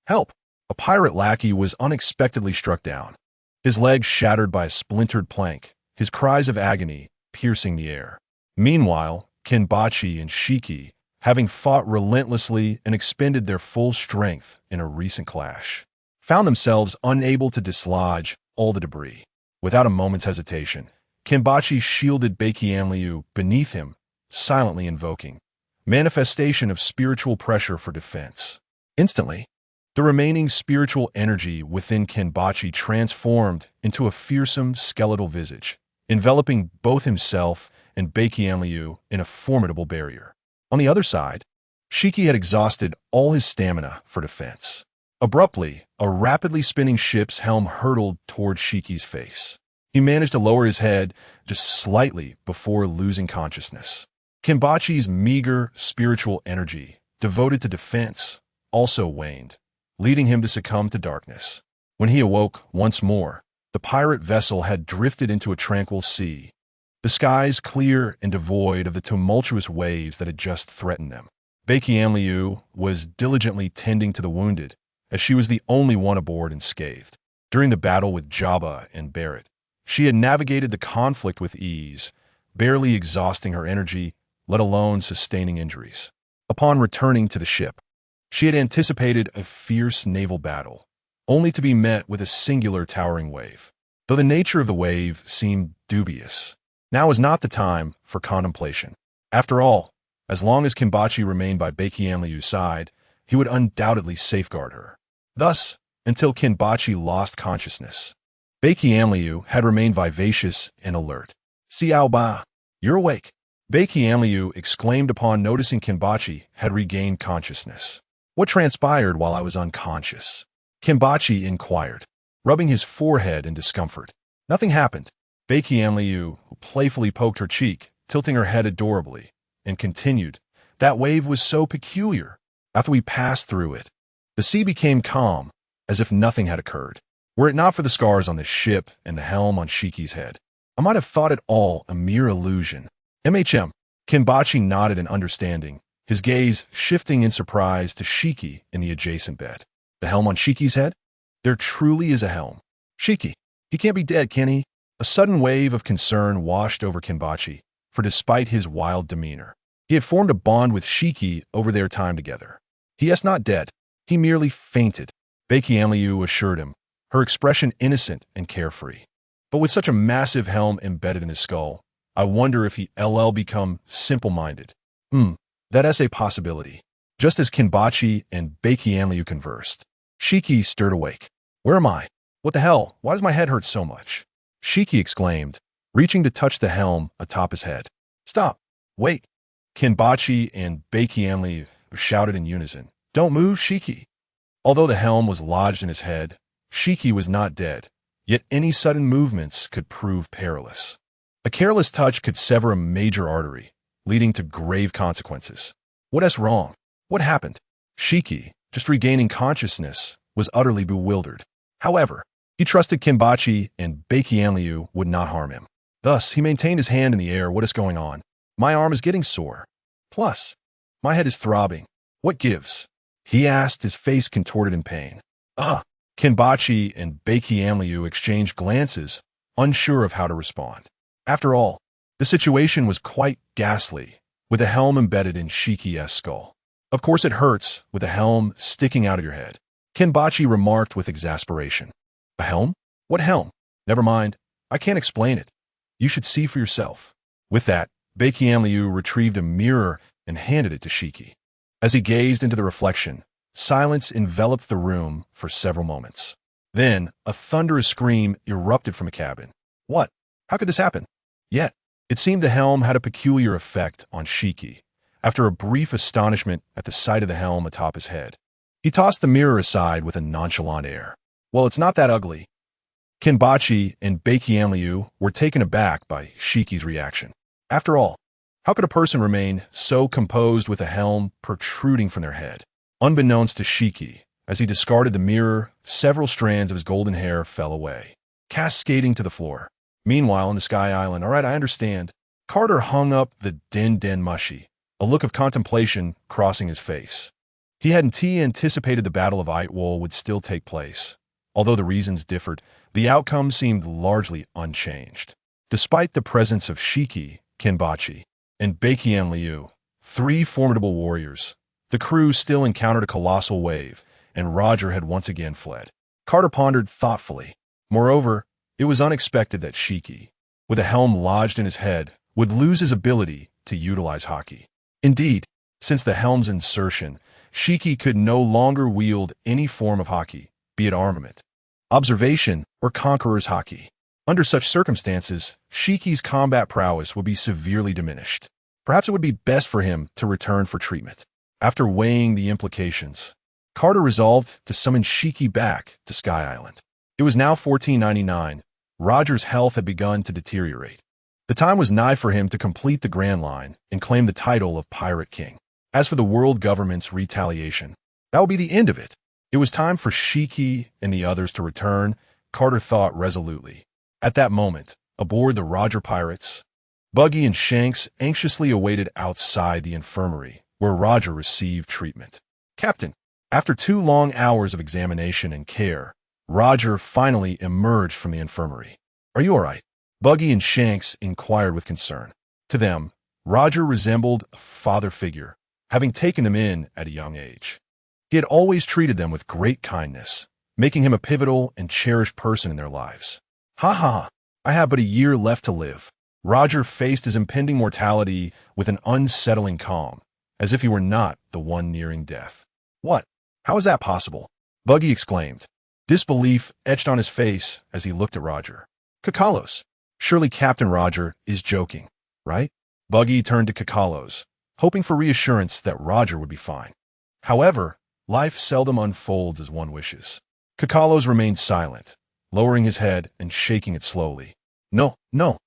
Speaker 1: Help! A pirate lackey was unexpectedly struck down, his legs shattered by a splintered plank, his cries of agony piercing the air. Meanwhile, Kenpachi and Shiki, having fought relentlessly and expended their full strength in a recent clash, found themselves unable to dislodge all the debris. Without a moment's hesitation, Kenbachi shielded Baikianliu beneath him, silently invoking manifestation of spiritual pressure for defense. Instantly, the remaining spiritual energy within Kenbachi transformed into a fearsome skeletal visage, enveloping both himself and Baikianliu in a formidable barrier. On the other side, Shiki had exhausted all his stamina for defense. Abruptly, a rapidly spinning ship's helm hurtled toward Shiki's face. He managed to lower his head just slightly before losing consciousness. Kenbachi's meager spiritual energy, devoted to defense, also waned, leading him to succumb to darkness. When he awoke once more, the pirate vessel had drifted into a tranquil sea, the skies clear and devoid of the tumultuous waves that had just threatened them. Baikianliu was diligently tending to the wounded, as she was the only one aboard unscathed. During the battle with Jabba and Barrett, she had navigated the conflict with ease, barely exhausting her energy, let alone sustaining injuries. Upon returning to the ship, she had anticipated a fierce naval battle, only to be met with a singular towering wave. Though the nature of the wave seemed dubious, now was not the time for contemplation. After all, as long as Kenbachi remained by Baikianliu's side, he would undoubtedly safeguard her. Thus, until Kenbachi lost consciousness, Baikianliu had remained vivacious and alert. "Xiao Ba, you're awake," Baikianliu exclaimed upon noticing Kenbachi had regained consciousness. "What transpired while I was unconscious?" Kenbachi inquired, rubbing his forehead in discomfort. "Nothing happened." Baikianliu playfully poked her cheek, tilting her head adorably, and continued, "That wave was so peculiar. After we passed through it, the sea became calm, as if nothing had occurred. Were it not for the scars on this ship and the helm on Shiki's head, I might have thought it all a mere illusion." Kenbachi nodded in understanding, his gaze shifting in surprise to Shiki in the adjacent bed. "The helm on Shiki's head? There truly is a helm. Shiki, he can't be dead, can he?" A sudden wave of concern washed over Kenbachi, for despite his wild demeanor, he had formed a bond with Shiki over their time together. "He is not dead. He merely fainted," Baikianliu assured him, her expression innocent and carefree. "But with such a massive helm embedded in his skull, I wonder if he become simple-minded. That is a possibility." Just as Kenbachi and Baikianliu conversed, Shiki stirred awake. "Where am I? What the hell? Why does my head hurt so much?" Shiki exclaimed, reaching to touch the helm atop his head. "Stop! Wait!" Kenbachi and Baikianliu shouted in unison. "Don't move, Shiki!" Although the helm was lodged in his head, Shiki was not dead, yet any sudden movements could prove perilous. A careless touch could sever a major artery, leading to grave consequences. What is wrong? What happened? Shiki, just regaining consciousness, was utterly bewildered. However, he trusted Kenbachi and Baikianliu would not harm him. Thus, he maintained his hand in the air. "What is going on? My arm is getting sore. Plus, my head is throbbing. What gives?" he asked, his face contorted in pain. Kenbachi and Baikianliu exchanged glances, unsure of how to respond. After all, the situation was quite ghastly, with a helm embedded in Shiki's skull. "Of course it hurts, with a helm sticking out of your head," Kenbachi remarked with exasperation. "A helm? What helm? Never mind. I can't explain it. You should see for yourself." With that, Baikianliu retrieved a mirror and handed it to Shiki. As he gazed into the reflection, silence enveloped the room for several moments. Then, a thunderous scream erupted from the cabin. "What? How could this happen?" Yet, it seemed the helm had a peculiar effect on Shiki. After a brief astonishment at the sight of the helm atop his head, he tossed the mirror aside with a nonchalant air. "Well, it's not that ugly." Kenbachi and Baikianliu were taken aback by Shiki's reaction. After all, how could a person remain so composed with a helm protruding from their head? Unbeknownst to Shiki, as he discarded the mirror, several strands of his golden hair fell away, cascading to the floor. Meanwhile, on the Sky Island, "All right, I understand." Carter hung up the den mushi, a look of contemplation crossing his face. He hadn't anticipated the Battle of Eitwol would still take place. Although the reasons differed, the outcome seemed largely unchanged. Despite the presence of Shiki, Kenbachi, and Baikianliu, three formidable warriors, the crew still encountered a colossal wave, and Roger had once again fled. Carter pondered thoughtfully. Moreover, it was unexpected that Shiki, with a helm lodged in his head, would lose his ability to utilize haki. Indeed, since the helm's insertion, Shiki could no longer wield any form of haki, be it armament, observation, or conqueror's haki. Under such circumstances, Shiki's combat prowess would be severely diminished. Perhaps it would be best for him to return for treatment. After weighing the implications, Carter resolved to summon Shiki back to Sky Island. It was now 1499. Roger's health had begun to deteriorate. The time was nigh for him to complete the Grand Line and claim the title of Pirate King. As for the world government's retaliation, that would be the end of it. It was time for Shiki and the others to return, Carter thought resolutely. At that moment, aboard the Roger pirates, Buggy and Shanks anxiously awaited outside the infirmary, where Roger received treatment. Captain, after 2 long hours of examination and care, Roger finally emerged from the infirmary. Are you all right? Buggy and Shanks inquired with concern. To them, Roger resembled a father figure, having taken them in at a young age. He had always treated them with great kindness, making him a pivotal and cherished person in their lives. Ha ha ha, I have but a year left to live. Roger faced his impending mortality with an unsettling calm, as if he were not the one nearing death. What? How is that possible? Buggy exclaimed. Disbelief etched on his face as he looked at Roger. Kakalos, surely Captain Roger is joking, right? Buggy turned to Kakalos, hoping for reassurance that Roger would be fine. However, life seldom unfolds as one wishes. Kakalos remained silent, lowering his head and shaking it slowly. No, no.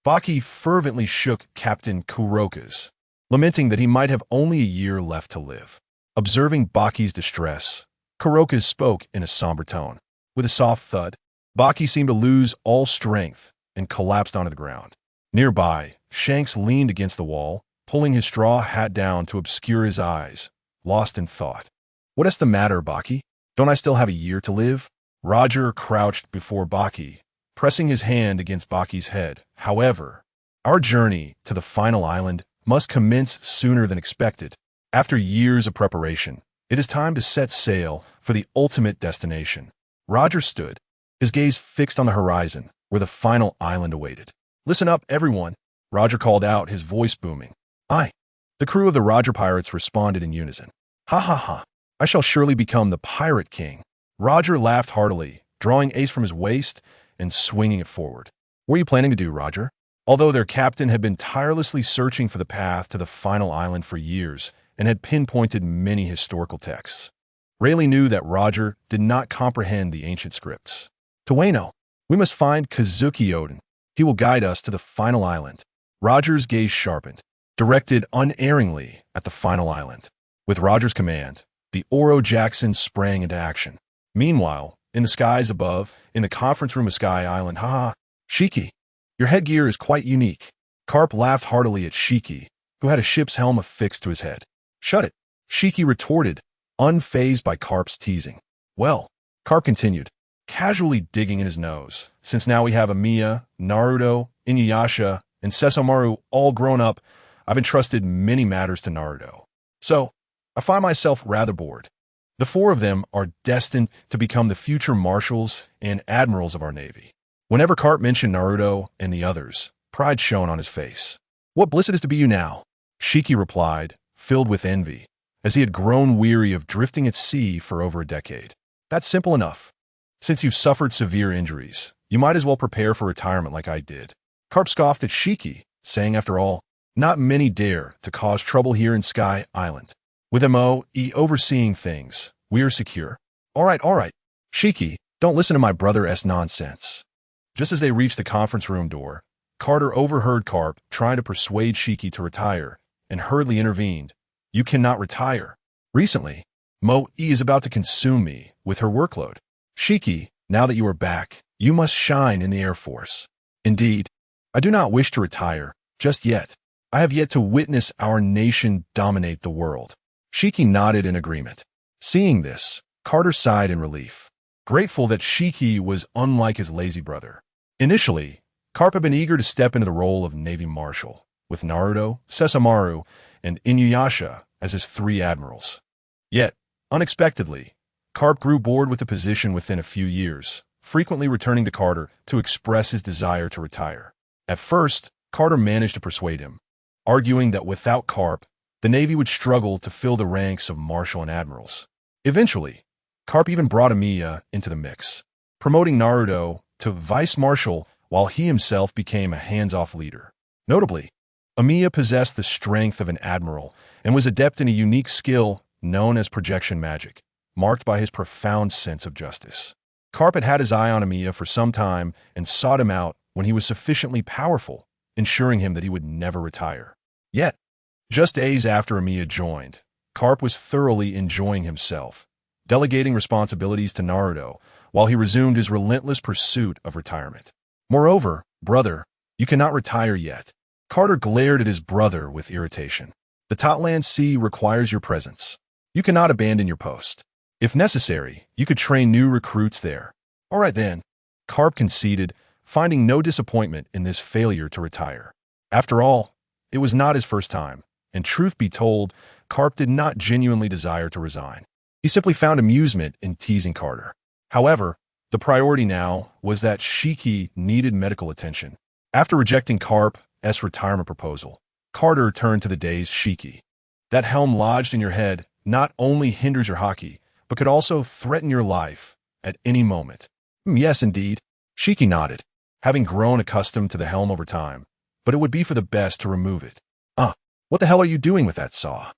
Speaker 1: Baki fervently shook Captain Kuroka's, lamenting that he might have only a year left to live. Observing Baki's distress, Kuroka spoke in a somber tone. With a soft thud, Baki seemed to lose all strength and collapsed onto the ground. Nearby, Shanks leaned against the wall, pulling his straw hat down to obscure his eyes, lost in thought. What is the matter, Baki? Don't I still have a year to live? Roger crouched before Baki, pressing his hand against Baki's head. However, our journey to the final island must commence sooner than expected. After years of preparation, it is time to set sail for the ultimate destination. Roger stood, his gaze fixed on the horizon, where the final island awaited. Listen up, everyone, Roger called out, his voice booming. Aye. The crew of the Roger pirates responded in unison. Ha ha ha. I shall surely become the Pirate King. Roger laughed heartily, drawing Ace from his waist and swinging it forward. What are you planning to do, Roger? Although their captain had been tirelessly searching for the path to the final island for years and had pinpointed many historical texts, Rayleigh knew that Roger did not comprehend the ancient scripts. Tueno, we must find Kazuki Oden. He will guide us to the final island. Roger's gaze sharpened, directed unerringly at the final island. With Roger's command, the Oro Jackson sprang into action. Meanwhile, in the skies above, in the conference room of Sky Island, ha! Shiki, your headgear is quite unique. Carp laughed heartily at Shiki, who had a ship's helm affixed to his head. Shut it, Shiki retorted, unfazed by Carp's teasing. Well, Carp continued, casually digging in his nose, since now we have Amiya, Naruto, Inuyasha, and Sesomaru all grown up, I've entrusted many matters to Naruto. So, I find myself rather bored. The 4 of them are destined to become the future marshals and admirals of our navy. Whenever Carp mentioned Naruto and the others, pride shone on his face. What bliss it is to be you now, Shiki replied, filled with envy, as he had grown weary of drifting at sea for over a decade. That's simple enough. Since you've suffered severe injuries, you might as well prepare for retirement like I did. Carp scoffed at Shiki, saying, after all, not many dare to cause trouble here in Sky Island. With MOE overseeing things, we are secure. All right. Shiki, don't listen to my brother's nonsense. Just as they reached the conference room door, Carter overheard Carp trying to persuade Shiki to retire and hurriedly intervened. You cannot retire. Recently, MOE is about to consume me with her workload. Shiki, now that you are back, you must shine in the Air Force. Indeed, I do not wish to retire, just yet. I have yet to witness our nation dominate the world. Shiki nodded in agreement. Seeing this, Carter sighed in relief, grateful that Shiki was unlike his lazy brother. Initially, Carp had been eager to step into the role of Navy Marshal, with Naruto, Sesomaru, and Inuyasha as his 3 admirals. Yet, unexpectedly, Carp grew bored with the position within a few years, frequently returning to Carter to express his desire to retire. At first, Carter managed to persuade him, arguing that without Carp, the Navy would struggle to fill the ranks of marshal and admirals. Eventually, Carp even brought Amiya into the mix, promoting Naruto to vice marshal while he himself became a hands-off leader. Notably, Amiya possessed the strength of an admiral and was adept in a unique skill known as projection magic, marked by his profound sense of justice. Carp had his eye on Amiya for some time and sought him out when he was sufficiently powerful, ensuring him that he would never retire. Yet, just days after Amiya joined, Carp was thoroughly enjoying himself, delegating responsibilities to Naruto while he resumed his relentless pursuit of retirement. Moreover, brother, you cannot retire yet. Carter glared at his brother with irritation. The Totland Sea requires your presence. You cannot abandon your post. If necessary, you could train new recruits there. All right then, Carp conceded, finding no disappointment in this failure to retire. After all, it was not his first time, and truth be told, Carp did not genuinely desire to resign. He simply found amusement in teasing Carter. However, the priority now was that Shiki needed medical attention. After rejecting Carp's retirement proposal, Carter turned to the dazed Shiki. That helm lodged in your head not only hinders your haki, but could also threaten your life at any moment. Yes, indeed. Shiki nodded, having grown accustomed to the helm over time, but it would be for the best to remove it. What the hell are you doing with that saw?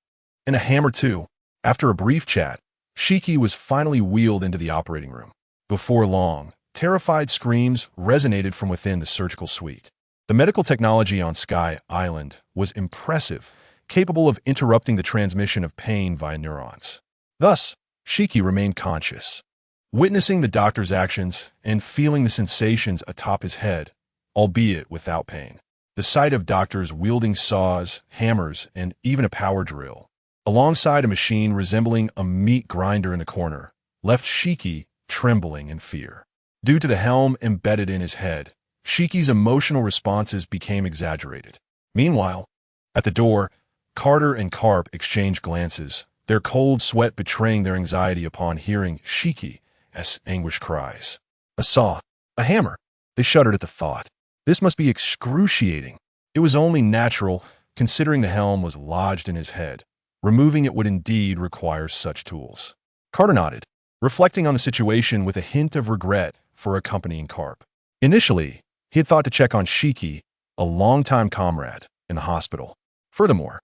Speaker 1: And a hammer too. After a brief chat, Shiki was finally wheeled into the operating room. Before long, terrified screams resonated from within the surgical suite. The medical technology on Sky Island was impressive, capable of interrupting the transmission of pain via neurons. Thus, Shiki remained conscious. Witnessing the doctor's actions and feeling the sensations atop his head, albeit without pain. The sight of doctors wielding saws, hammers, and even a power drill, alongside a machine resembling a meat grinder in the corner, left Shiki trembling in fear. Due to the helm embedded in his head, Shiki's emotional responses became exaggerated. Meanwhile, at the door, Carter and Carp exchanged glances, their cold sweat betraying their anxiety upon hearing Shiki's anguished cries. A saw, a hammer. They shuddered at the thought. This must be excruciating. It was only natural, considering the helm was lodged in his head. Removing it would indeed require such tools. Carter nodded, reflecting on the situation with a hint of regret for accompanying Carp. Initially, he had thought to check on Shiki, a longtime comrade, in the hospital. Furthermore,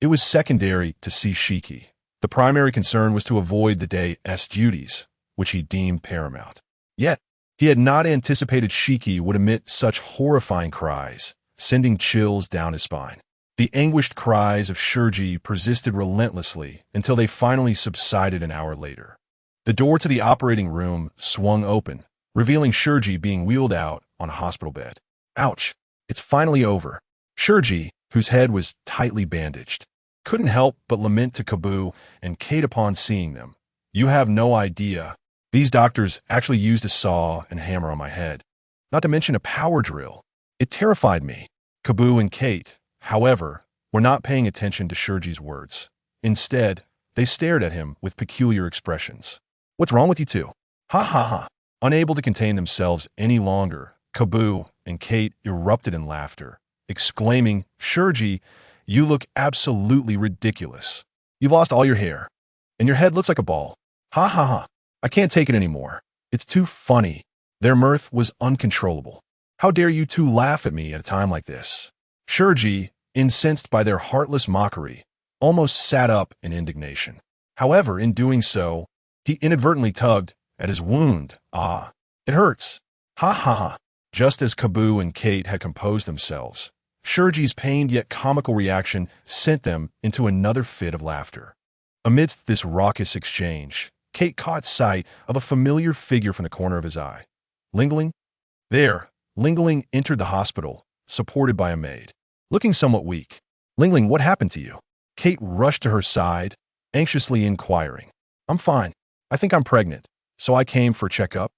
Speaker 1: it was secondary to see Shiki. The primary concern was to avoid the day's duties, which he deemed paramount. Yet, he had not anticipated Shiki would emit such horrifying cries, sending chills down his spine. The anguished cries of Shurji persisted relentlessly until they finally subsided an hour later. The door to the operating room swung open, revealing Shurji being wheeled out on a hospital bed. Ouch! It's finally over. Shurji, whose head was tightly bandaged, couldn't help but lament to Kabu and Kate upon seeing them. You have no idea. These doctors actually used a saw and hammer on my head, not to mention a power drill. It terrified me. Kabu and Kate, however, were not paying attention to Shurji's words. Instead, they stared at him with peculiar expressions. What's wrong with you two? Ha ha ha. Unable to contain themselves any longer, Kabu and Kate erupted in laughter, exclaiming, Shurji, you look absolutely ridiculous. You've lost all your hair, and your head looks like a ball. Ha ha ha. I can't take it anymore. It's too funny. Their mirth was uncontrollable. How dare you two laugh at me at a time like this? Shurji, incensed by their heartless mockery, almost sat up in indignation. However, in doing so, he inadvertently tugged at his wound. Ah, it hurts. Ha ha ha. Just as Kabu and Kate had composed themselves, Shurji's pained yet comical reaction sent them into another fit of laughter. Amidst this raucous exchange, Kate caught sight of a familiar figure from the corner of his eye. Lingling? There, Lingling entered the hospital, supported by a maid. Looking somewhat weak. Lingling, what happened to you? Kate rushed to her side, anxiously inquiring. I'm fine. I think I'm pregnant, so I came for a checkup.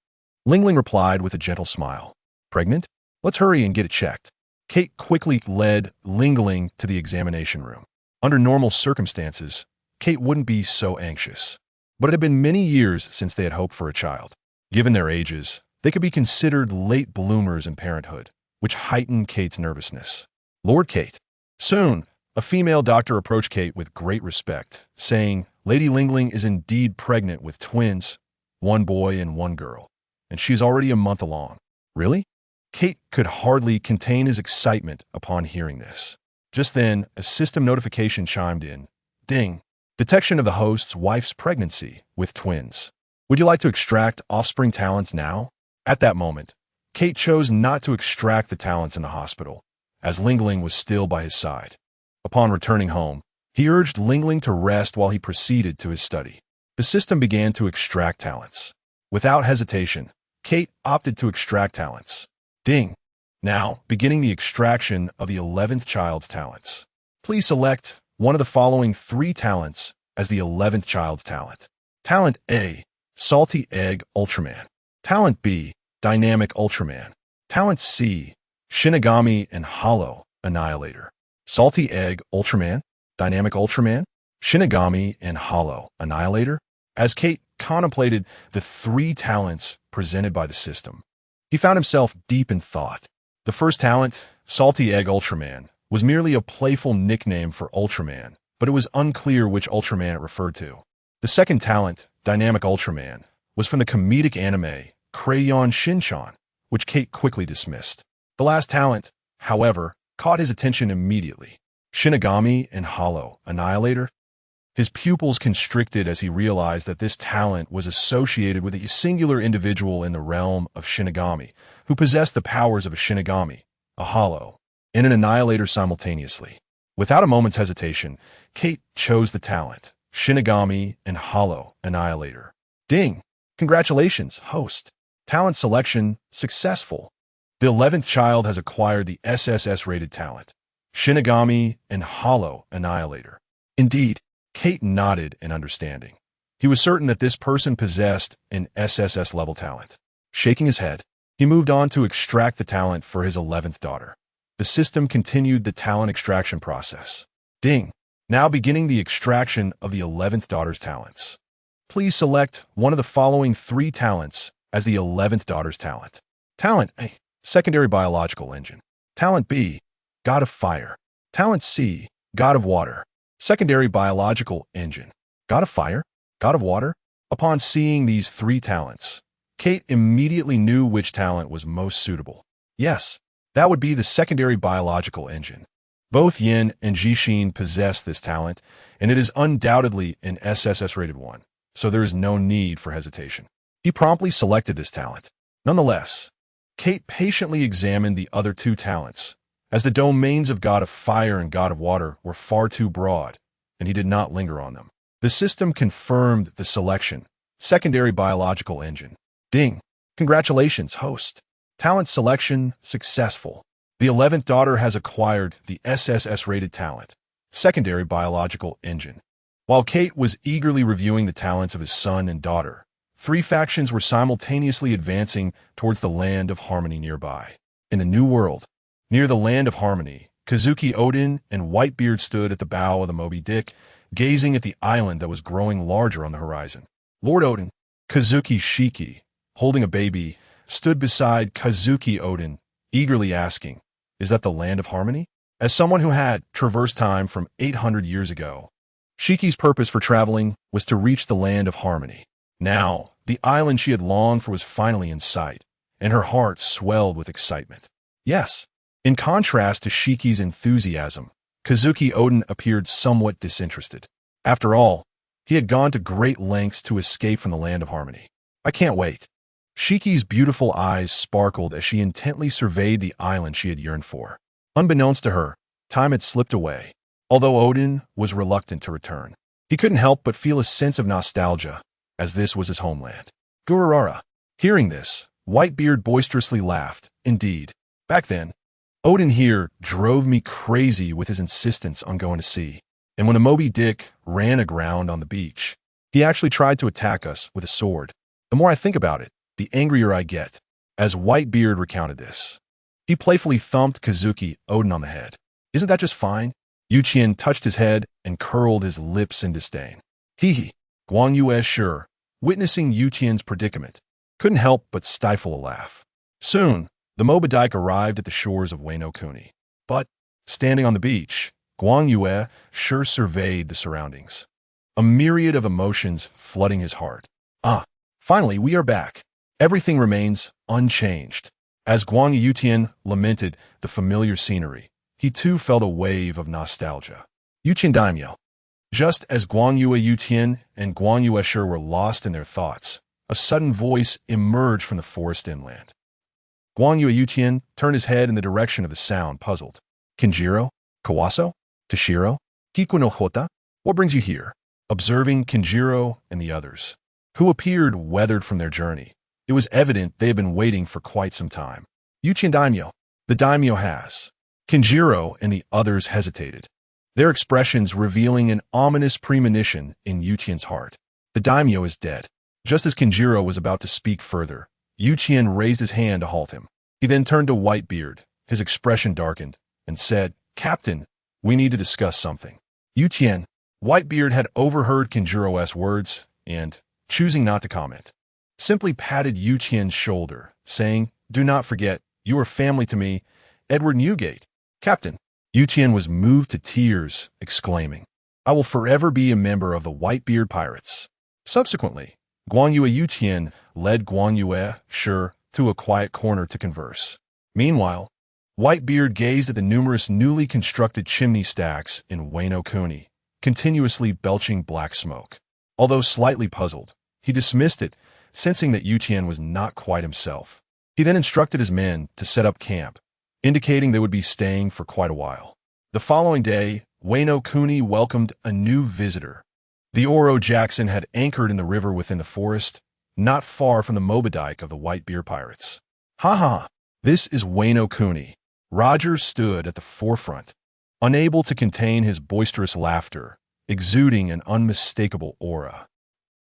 Speaker 1: Lingling replied with a gentle smile. Pregnant? Let's hurry and get it checked. Kate quickly led Lingling to the examination room. Under normal circumstances, Kate wouldn't be so anxious. But it had been many years since they had hoped for a child. Given their ages, they could be considered late bloomers in parenthood, which heightened Kate's nervousness. Lord Kate. Soon, a female doctor approached Kate with great respect, saying, Lady Lingling is indeed pregnant with twins, one boy and one girl, and she's already a month along. Really? Kate could hardly contain his excitement upon hearing this. Just then, a system notification chimed in. Ding. Detection of the host's wife's pregnancy with twins. Would you like to extract offspring talents now? At that moment, Kate chose not to extract the talents in the hospital, as Lingling was still by his side. Upon returning home, he urged Lingling to rest while he proceeded to his study. The system began to extract talents. Without hesitation, Kate opted to extract talents. Ding. Now, beginning the extraction of the 11th child's talents. Please select one of the following 3 talents as the 11th child's talent. Talent A, Salty Egg Ultraman. Talent B, Dynamic Ultraman. Talent C, Shinigami and Hollow Annihilator. Salty Egg Ultraman, Dynamic Ultraman, Shinigami and Hollow Annihilator. As Kate contemplated the 3 talents presented by the system, he found himself deep in thought. The first talent, Salty Egg Ultraman, was merely a playful nickname for Ultraman, but it was unclear which Ultraman it referred to. The second talent, Dynamic Ultraman, was from the comedic anime Crayon Shin-chan, which Kate quickly dismissed. The last talent, however, caught his attention immediately. Shinigami and Hollow Annihilator. His pupils constricted as he realized that this talent was associated with a singular individual in the realm of Shinigami, who possessed the powers of a Shinigami, a Hollow, and an Annihilator simultaneously. Without a moment's hesitation, Kate chose the talent, Shinigami and Hollow Annihilator. Ding! Congratulations, host. Talent selection successful. The 11th child has acquired the SSS-rated talent, Shinigami and Hollow Annihilator. Indeed, Kate nodded in understanding. He was certain that this person possessed an SSS-level talent. Shaking his head, he moved on to extract the talent for his 11th daughter. The system continued the talent extraction process. Ding! Now beginning the extraction of the 11th daughter's talents. Please select one of the following 3 talents as the 11th daughter's talent. Talent A, Secondary Biological Engine. Talent B, God of Fire. Talent C, God of Water. Secondary Biological Engine. God of Fire? God of Water? Upon seeing these 3 talents, Kate immediately knew which talent was most suitable. Yes, that would be the Secondary Biological Engine. Both Yin and Jishin possess this talent, and it is undoubtedly an SSS-rated one, so there is no need for hesitation. He promptly selected this talent. Nonetheless, Kate patiently examined the other 2 talents, as the domains of God of Fire and God of Water were far too broad, and he did not linger on them. The system confirmed the selection, Secondary Biological Engine. Ding! Congratulations, host. Talent selection successful. The 11th daughter has acquired the SSS-rated talent, Secondary Biological Engine. While Kate was eagerly reviewing the talents of his son and daughter, 3 factions were simultaneously advancing towards the Land of Harmony nearby. In the New World, near the Land of Harmony, Kazuki Odin and Whitebeard stood at the bow of the Moby Dick, gazing at the island that was growing larger on the horizon. Lord Odin, Kazuki Shiki, holding a baby, stood beside Kazuki Odin, eagerly asking, "Is that the Land of Harmony?" As someone who had traversed time from 800 years ago, Shiki's purpose for traveling was to reach the Land of Harmony. Now, the island she had longed for was finally in sight, and her heart swelled with excitement. Yes, in contrast to Shiki's enthusiasm, Kazuki Odin appeared somewhat disinterested. After all, he had gone to great lengths to escape from the Land of Harmony. I can't wait. Shiki's beautiful eyes sparkled as she intently surveyed the island she had yearned for. Unbeknownst to her, time had slipped away. Although Odin was reluctant to return, he couldn't help but feel a sense of nostalgia, as this was his homeland. Gururara. Hearing this, Whitebeard boisterously laughed. Indeed, back then, Odin here drove me crazy with his insistence on going to sea. And when the Moby Dick ran aground on the beach, he actually tried to attack us with a sword. The more I think about it, the angrier I get, as Whitebeard recounted this. He playfully thumped Kazuki Odin on the head. Isn't that just fine? Yuchien touched his head and curled his lips in disdain. Hee. Guan Yu sure, witnessing Yuchien's predicament, couldn't help but stifle a laugh. Soon, The Moba Dike arrived at the shores of Wano Kuni. But, standing on the beach, Guang Yue sure surveyed the surroundings. A myriad of emotions flooding his heart. Ah, finally, we are back. Everything remains unchanged. As Guang Yutian lamented the familiar scenery, he too felt a wave of nostalgia. Yuqian Daimyo. Just as Guang Yue Yutian and Guang Yue Shi were lost in their thoughts, a sudden voice emerged from the forest inland. Guang Yue Yutian turned his head in the direction of the sound, puzzled. Kinjiro? Kawaso? Toshiro? Kiku no Hota? What brings you here? Observing Kinjiro and the others, who appeared weathered from their journey, it was evident they had been waiting for quite some time. Yuqian Daimyo. The daimyo has. Kinjiro and the others hesitated, their expressions revealing an ominous premonition in Yuqian's heart. The daimyo is dead. Just as Kinjiro was about to speak further, Yuqian raised his hand to halt him. He then turned to Whitebeard, his expression darkened, and said, Captain, we need to discuss something. Yuqian. Whitebeard had overheard Kinjiro's words and, choosing not to comment, simply patted Yuqian's shoulder, saying, Do not forget, you are family to me, Edward Newgate. Captain. Yuqian was moved to tears, exclaiming, I will forever be a member of the Whitebeard Pirates. Subsequently, Guang Yue Yuqian led Guang Yue Shi to a quiet corner to converse. Meanwhile, Whitebeard gazed at the numerous newly constructed chimney stacks in Wano Kuni, continuously belching black smoke. Although slightly puzzled, he dismissed it, sensing that Yuqian was not quite himself. He then instructed his men to set up camp, indicating they would be staying for quite a while. The following day, Wano Kuni welcomed a new visitor. The Oro Jackson had anchored in the river within the forest, not far from the Moba Dike of the Whitebeard Pirates. Ha ha! This is Wano Kuni. Roger stood at the forefront, unable to contain his boisterous laughter, exuding an unmistakable aura.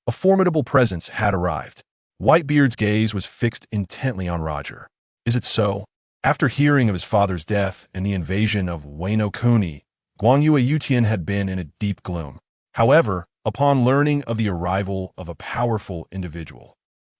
Speaker 1: A formidable presence had arrived. Whitebeard's gaze was fixed intently on Roger. Is it so? After hearing of his father's death and the invasion of Wano Kuni, Guang Yue Yutian had been in a deep gloom. However, upon learning of the arrival of a powerful individual,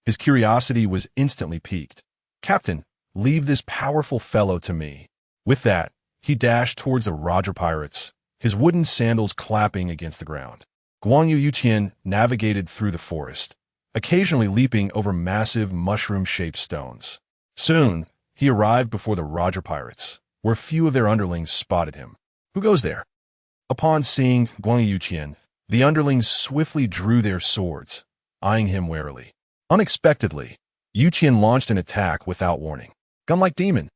Speaker 1: his curiosity was instantly piqued. Captain, leave this powerful fellow to me. With that, he dashed towards the Roger pirates, his wooden sandals clapping against the ground. Guang Yue Yutian navigated through the forest, occasionally leaping over massive mushroom-shaped stones. Soon, he arrived before the Roger pirates, where few of their underlings spotted him. Who goes there? Upon seeing Guang Yue Yutian, the underlings swiftly drew their swords, eyeing him warily. Unexpectedly, Yutian launched an attack without warning. Gun like demon.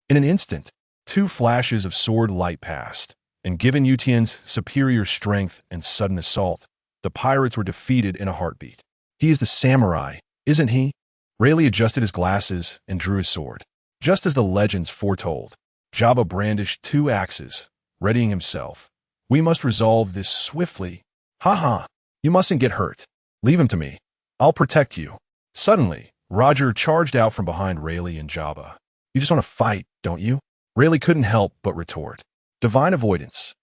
Speaker 1: In an instant, two flashes of sword light passed, and given Yutian's superior strength and sudden assault, the pirates were defeated in a heartbeat. He is the samurai, isn't he? Rayleigh adjusted his glasses and drew his sword. Just as the legends foretold, Jabba brandished two axes, readying himself. We must resolve this swiftly. Ha ha! You mustn't get hurt. Leave him to me. I'll protect you. Suddenly, Roger charged out from behind Rayleigh and Jabba. You just want to fight, don't you? Rayleigh couldn't help but retort. Divine avoidance.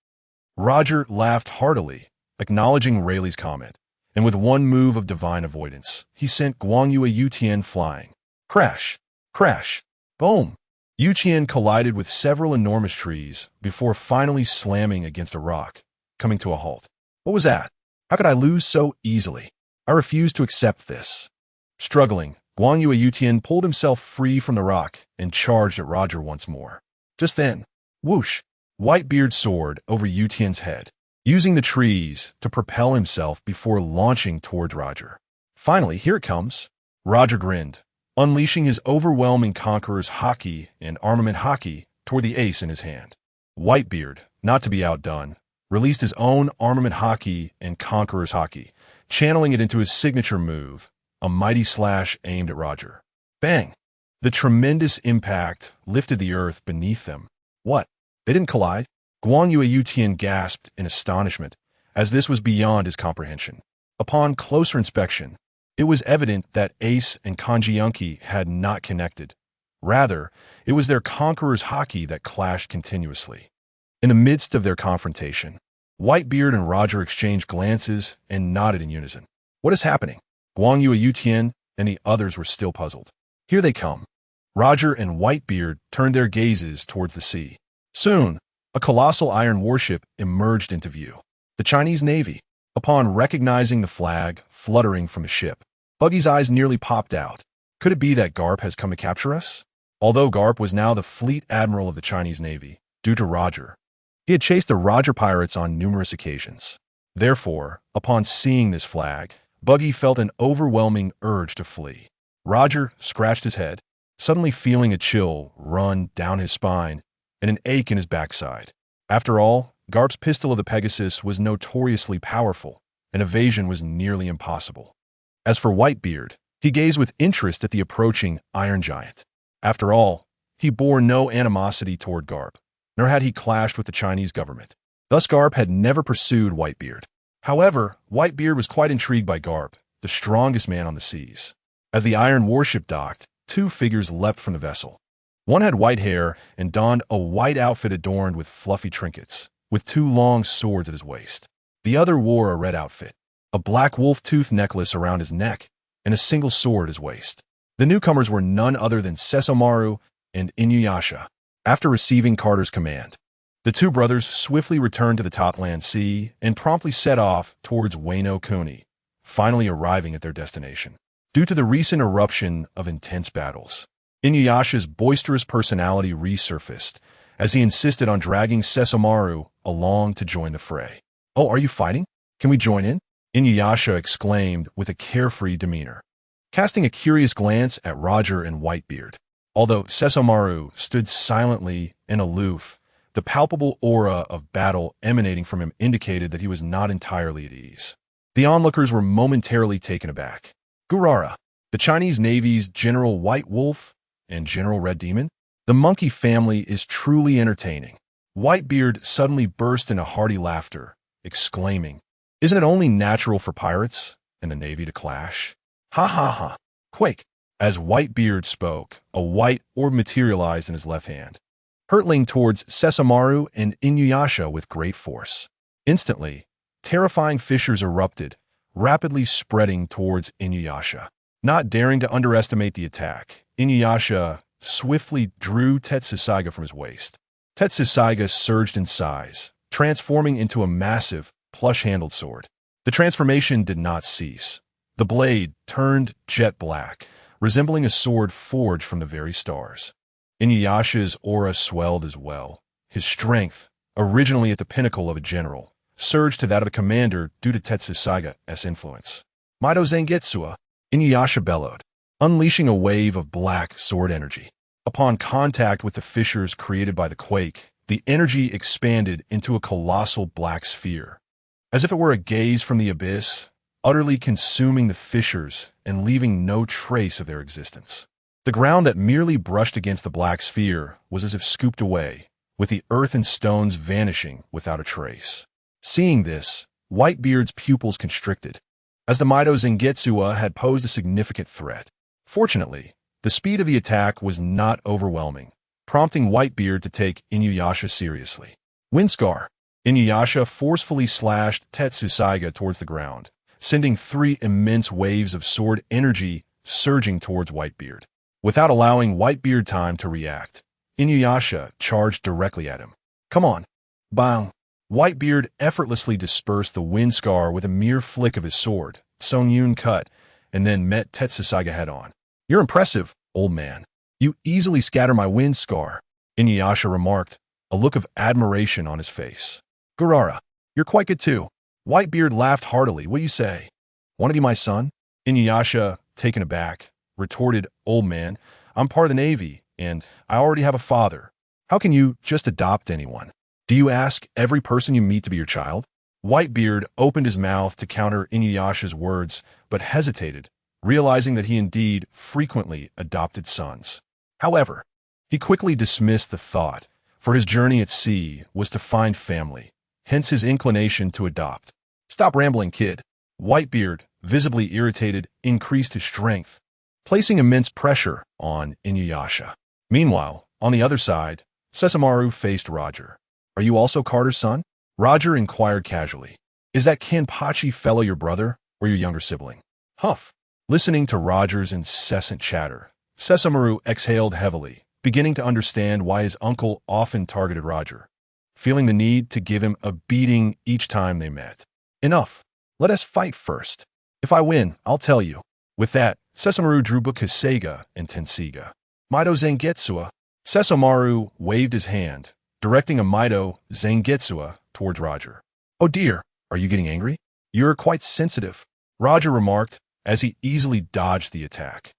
Speaker 1: Roger laughed heartily, acknowledging Rayleigh's comment, and with one move of divine avoidance, he sent Guang Yue Yutian flying. Crash! Crash! Boom! Yutian collided with several enormous trees before finally slamming against a rock, coming to a halt. What was that? How could I lose so easily? I refuse to accept this. Struggling, Guang Yue Yutian pulled himself free from the rock and charged at Roger once more. Just then, whoosh, Whitebeard's sword over Yutian's head, using the trees to propel himself before launching towards Roger. Finally, here it comes. Roger grinned, unleashing his overwhelming conqueror's haki and armament haki toward the ace in his hand. Whitebeard, not to be outdone, released his own armament haki and conqueror's haki, channeling it into his signature move, a mighty slash aimed at Roger. Bang! The tremendous impact lifted the earth beneath them. What? They didn't collide? Guang Yue Yutian gasped in astonishment, as this was beyond his comprehension. Upon closer inspection, it was evident that Ace and Kanji had not connected. Rather, it was their conqueror's haki that clashed continuously. In the midst of their confrontation, Whitebeard and Roger exchanged glances and nodded in unison. What is happening? Guang Yue Yutian and the others were still puzzled. Here they come. Roger and Whitebeard turned their gazes towards the sea. Soon, a colossal iron warship emerged into view. The Chinese Navy. Upon recognizing the flag fluttering from the ship, Buggy's eyes nearly popped out. Could it be that Garp has come to capture us? Although Garp was now the fleet admiral of the Chinese Navy, due to Roger, he had chased the Roger pirates on numerous occasions. Therefore, upon seeing this flag, Buggy felt an overwhelming urge to flee. Roger scratched his head, suddenly feeling a chill run down his spine and an ache in his backside. After all, Garp's pistol of the Pegasus was notoriously powerful, and evasion was nearly impossible. As for Whitebeard, he gazed with interest at the approaching Iron Giant. After all, he bore no animosity toward Garp, nor had he clashed with the Chinese government. Thus Garp had never pursued Whitebeard. However, Whitebeard was quite intrigued by Garp, the strongest man on the seas. As the iron warship docked, two figures leapt from the vessel. One had white hair and donned a white outfit adorned with fluffy trinkets, with two long swords at his waist. The other wore a red outfit, a black wolf-tooth necklace around his neck, and a single sword at his waist. The newcomers were none other than Sesshomaru and Inuyasha. After receiving Carter's command, the two brothers swiftly returned to the Topland Sea and promptly set off towards Wano Kuni, finally arriving at their destination. Due to the recent eruption of intense battles, Inuyasha's boisterous personality resurfaced as he insisted on dragging Sesshomaru along to join the fray. "Oh, are you fighting? Can we join in?" Inuyasha exclaimed with a carefree demeanor, casting a curious glance at Roger and Whitebeard. Although Sesshomaru stood silently and aloof, the palpable aura of battle emanating from him indicated that he was not entirely at ease. The onlookers were momentarily taken aback. Gurara, the Chinese Navy's General White Wolf and General Red Demon? The monkey family is truly entertaining. Whitebeard suddenly burst into hearty laughter, exclaiming, "Isn't it only natural for pirates and the Navy to clash? Ha ha ha!" Quake. As Whitebeard spoke, a white orb materialized in his left hand, hurtling towards Sesshomaru and Inuyasha with great force. Instantly, terrifying fissures erupted, rapidly spreading towards Inuyasha. Not daring to underestimate the attack, Inuyasha swiftly drew Tetsuzaiga from his waist. Tetsuzaiga surged in size, transforming into a massive, plush-handled sword. The transformation did not cease. The blade turned jet black, resembling a sword forged from the very stars. Inuyasha's aura swelled as well. His strength, originally at the pinnacle of a general, surged to that of a commander due to Tetsuzaiga's influence. "Mido Zangetsuwa," Inuyasha bellowed, unleashing a wave of black sword energy. Upon contact with the fissures created by the quake, the energy expanded into a colossal black sphere. As if it were a gaze from the abyss, utterly consuming the fissures and leaving no trace of their existence. The ground that merely brushed against the black sphere was as if scooped away, with the earth and stones vanishing without a trace. Seeing this, Whitebeard's pupils constricted, as the Mido Zangetsuwa had posed a significant threat. Fortunately, the speed of the attack was not overwhelming, prompting Whitebeard to take Inuyasha seriously. Windscar. Inuyasha forcefully slashed Tetsuzaiga towards the ground, sending three immense waves of sword energy surging towards Whitebeard. Without allowing Whitebeard time to react, Inuyasha charged directly at him. "Come on." Bang! Whitebeard effortlessly dispersed the windscar with a mere flick of his sword, Songyun cut, and then met Tetsuzaiga head-on. "You're impressive, old man. You easily scatter my windscar," Inuyasha remarked, a look of admiration on his face. "Gurara, you're quite good too." Whitebeard laughed heartily. "What do you say? Want to be my son?" Inuyasha, taken aback, retorted, "Old man, I'm part of the Navy, and I already have a father. How can you just adopt anyone? Do you ask every person you meet to be your child?" Whitebeard opened his mouth to counter Inuyasha's words, but hesitated, realizing that he indeed frequently adopted sons. However, he quickly dismissed the thought, for his journey at sea was to find family, hence his inclination to adopt. "Stop rambling, kid." Whitebeard, visibly irritated, increased his strength, placing immense pressure on Inuyasha. Meanwhile, on the other side, Sesshomaru faced Roger. "Are you also Carter's son?" Roger inquired casually. "Is that Kenpachi fellow your brother or your younger sibling?" Huff. Listening to Roger's incessant chatter, Sesshomaru exhaled heavily, beginning to understand why his uncle often targeted Roger, feeling the need to give him a beating each time they met. Enough. Let us fight first. If I win, I'll tell you. With that, Sesshomaru drew Bukaseiga and Tenseiga. Mido Zangetsuwa. Sesshomaru waved his hand, directing a Mido Zangetsuwa towards Roger. Oh dear, are you getting angry? You're quite sensitive, Roger remarked as he easily dodged the attack.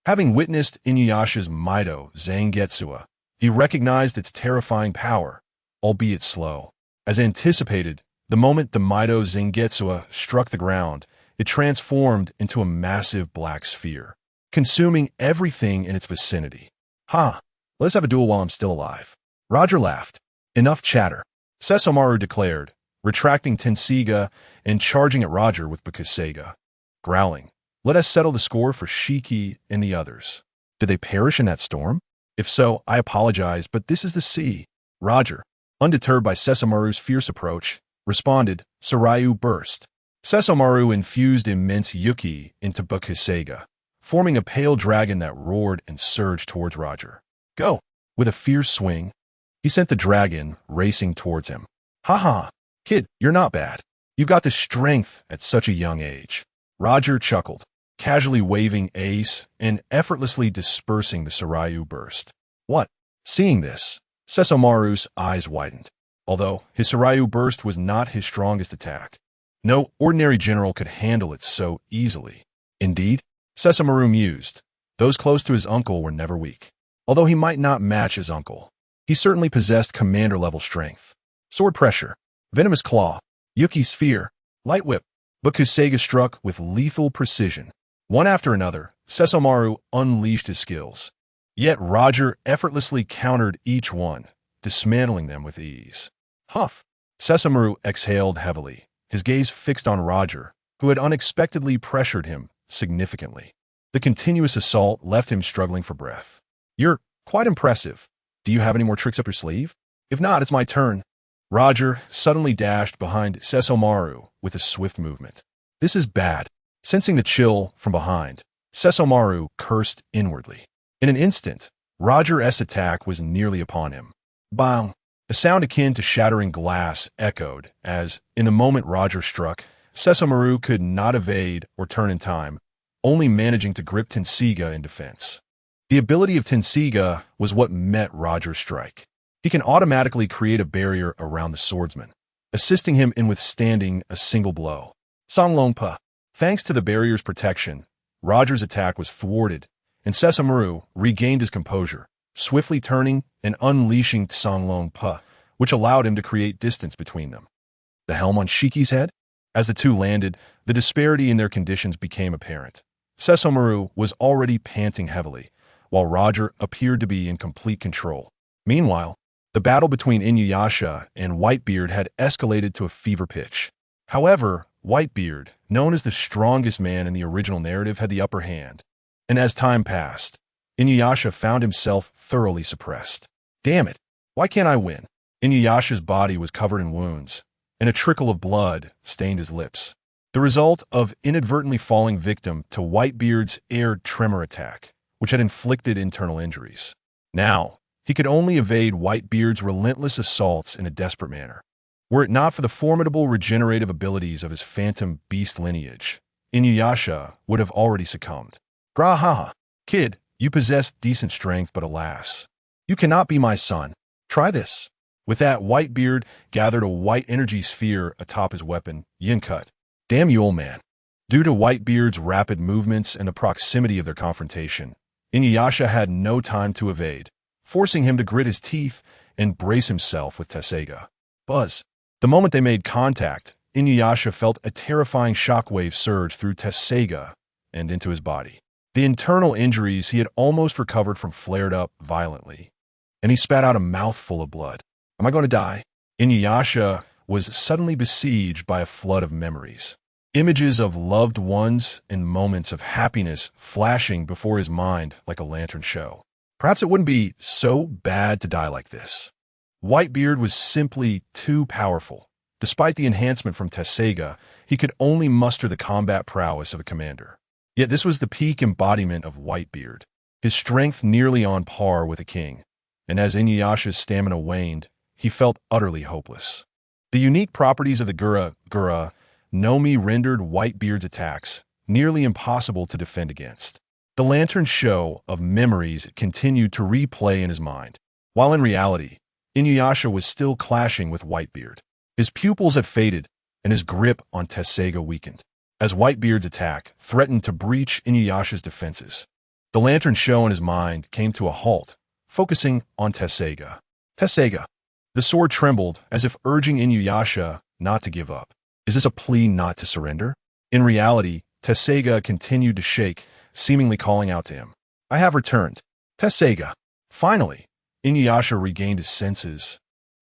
Speaker 1: Having witnessed Inuyasha's Mido Zangetsuwa, he recognized its terrifying power, albeit slow. As anticipated, the moment the Mido Zangetsuwa struck the ground, it transformed into a massive black sphere, consuming everything in its vicinity. Ha! Let's have a duel while I'm still alive. Roger laughed. Enough chatter, Sesshomaru declared, retracting Tenseiga and charging at Roger with Bukaseiga. Growling, let us settle the score for Shiki and the others. Did they perish in that storm? If so, I apologize, but this is the sea. Roger, undeterred by Sesshomaru's fierce approach, responded, Soryu burst. Sesshomaru infused immense yuki into Bukaseiga, forming a pale dragon that roared and surged towards Roger. Go! With a fierce swing, he sent the dragon racing towards him. Ha! Kid, you're not bad. You've got the strength at such a young age. Roger chuckled, casually waving Ace and effortlessly dispersing the Soryu burst. What? Seeing this, Sesshomaru's eyes widened. Although his Soryu burst was not his strongest attack, no ordinary general could handle it so easily. Indeed, Sesshomaru mused, those close to his uncle were never weak. Although he might not match his uncle, he certainly possessed commander-level strength. Sword pressure, venomous claw, Yuki sphere, light whip. Bukaseiga struck with lethal precision. One after another, Sesshomaru unleashed his skills. Yet Roger effortlessly countered each one, dismantling them with ease. Huff! Sesshomaru exhaled heavily, his gaze fixed on Roger, who had unexpectedly pressured him significantly. The continuous assault left him struggling for breath. You're quite impressive. Do you have any more tricks up your sleeve? If not, it's my turn. Roger suddenly dashed behind Sesshomaru with a swift movement. This is bad. Sensing the chill from behind, Sesshomaru cursed inwardly. In an instant, Roger's attack was nearly upon him. Bang! A sound akin to shattering glass echoed as, in the moment Roger struck, Sesshomaru could not evade or turn in time, only managing to grip Tenseiga in defense. The ability of Tenseiga was what met Roger's strike. He can automatically create a barrier around the swordsman, assisting him in withstanding a single blow. Sanglongpa. Thanks to the barrier's protection, Roger's attack was thwarted, and Sesshomaru regained his composure, swiftly turning and unleashing Sanglongpa, which allowed him to create distance between them. The helm on Shiki's head? As the two landed, the disparity in their conditions became apparent. Sesshomaru was already panting heavily, while Roger appeared to be in complete control. Meanwhile, the battle between Inuyasha and Whitebeard had escalated to a fever pitch. However, Whitebeard, known as the strongest man in the original narrative, had the upper hand, and as time passed, Inuyasha found himself thoroughly suppressed. Damn it, why can't I win? Inuyasha's body was covered in wounds, and a trickle of blood stained his lips, the result of inadvertently falling victim to Whitebeard's air tremor attack, which had inflicted internal injuries. Now, he could only evade Whitebeard's relentless assaults in a desperate manner. Were it not for the formidable regenerative abilities of his phantom beast lineage, Inuyasha would have already succumbed. Grahaha, kid, you possess decent strength, but alas, you cannot be my son. Try this. With that, Whitebeard gathered a white energy sphere atop his weapon, Yinkut. Damn you, old man. Due to Whitebeard's rapid movements and the proximity of their confrontation, Inuyasha had no time to evade, forcing him to grit his teeth and brace himself with Tenseiga. Buzz. The moment they made contact, Inuyasha felt a terrifying shockwave surge through Tenseiga and into his body. The internal injuries he had almost recovered from flared up violently, and he spat out a mouthful of blood. Am I going to die? Inuyasha was suddenly besieged by a flood of memories. Images of loved ones and moments of happiness flashing before his mind like a lantern show. Perhaps it wouldn't be so bad to die like this. Whitebeard was simply too powerful. Despite the enhancement from Tenseiga, he could only muster the combat prowess of a commander. Yet this was the peak embodiment of Whitebeard. his strength nearly on par with a king, and as Inuyasha's stamina waned, he felt utterly hopeless. The unique properties of the Gura Nomi rendered Whitebeard's attacks nearly impossible to defend against. The lantern show of memories continued to replay in his mind, while in reality, Inuyasha was still clashing with Whitebeard. His pupils had faded, and his grip on Tessega weakened. As Whitebeard's attack threatened to breach Inuyasha's defenses, the lantern show in his mind came to a halt, focusing on Tessega. Tessega. The sword trembled as if urging Inuyasha not to give up. Is this a plea not to surrender? In reality, Tessega continued to shake, seemingly calling out to him. I have returned. Tessega. Finally, Inuyasha regained his senses,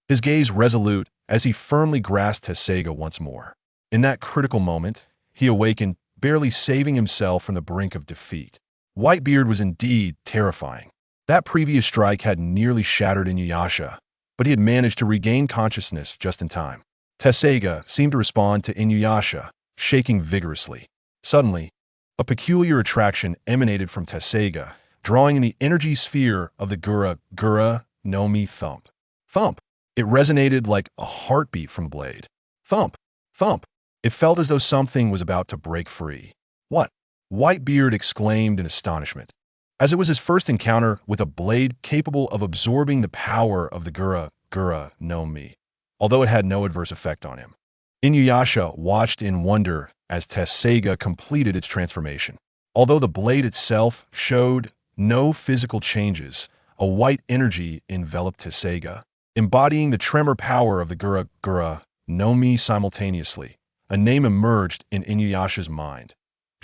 Speaker 1: his gaze resolute as he firmly grasped Tessega once more. In that critical moment, he awakened, barely saving himself from the brink of defeat. Whitebeard was indeed terrifying. That previous strike had nearly shattered Inuyasha, but he had managed to regain consciousness just in time. Tessega seemed to respond to Inuyasha, shaking vigorously. Suddenly, a peculiar attraction emanated from Tessega, drawing in the energy sphere of the Gura Nomi thump. Thump! It resonated like a heartbeat from blade. Thump! Thump! It felt as though something was about to break free. What? Whitebeard exclaimed in astonishment, as it was his first encounter with a blade capable of absorbing the power of the Gura Nomi, although it had no adverse effect on him. Inuyasha watched in wonder as Tessega completed its transformation. Although the blade itself showed no physical changes, a white energy enveloped Tessega, embodying the tremor power of the Gura Nomi simultaneously. A name emerged in Inuyasha's mind.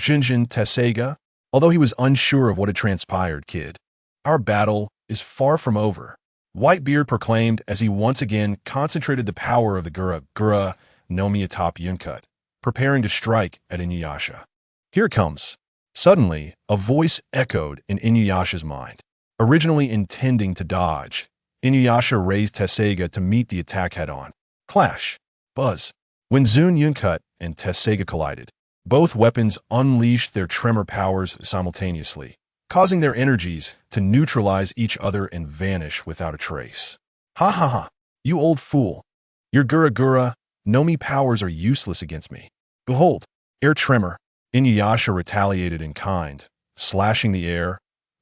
Speaker 1: Shinjin Tessega. Although he was unsure of what had transpired, kid, our battle is far from over, Whitebeard proclaimed as he once again concentrated the power of the Gura Nomi atop Yuncut, preparing to strike at Inuyasha. Here it comes. Suddenly, a voice echoed in Inuyasha's mind. Originally intending to dodge, Inuyasha raised Tessega to meet the attack head-on. Clash. Buzz. When Zun Yuncut and Tessega collided, both weapons unleashed their tremor powers simultaneously, causing their energies to neutralize each other and vanish without a trace. Ha ha ha, you old fool. Your Gura Nomi powers are useless against me. Behold, air tremor. Inuyasha retaliated in kind, slashing the air,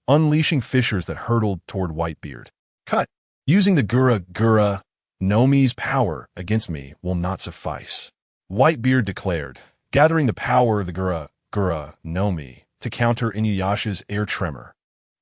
Speaker 1: unleashing fissures that hurtled toward Whitebeard. Cut! Using the Gura Nomi's power against me will not suffice, Whitebeard declared, gathering the power of the Gura Nomi to counter Inuyasha's air tremor.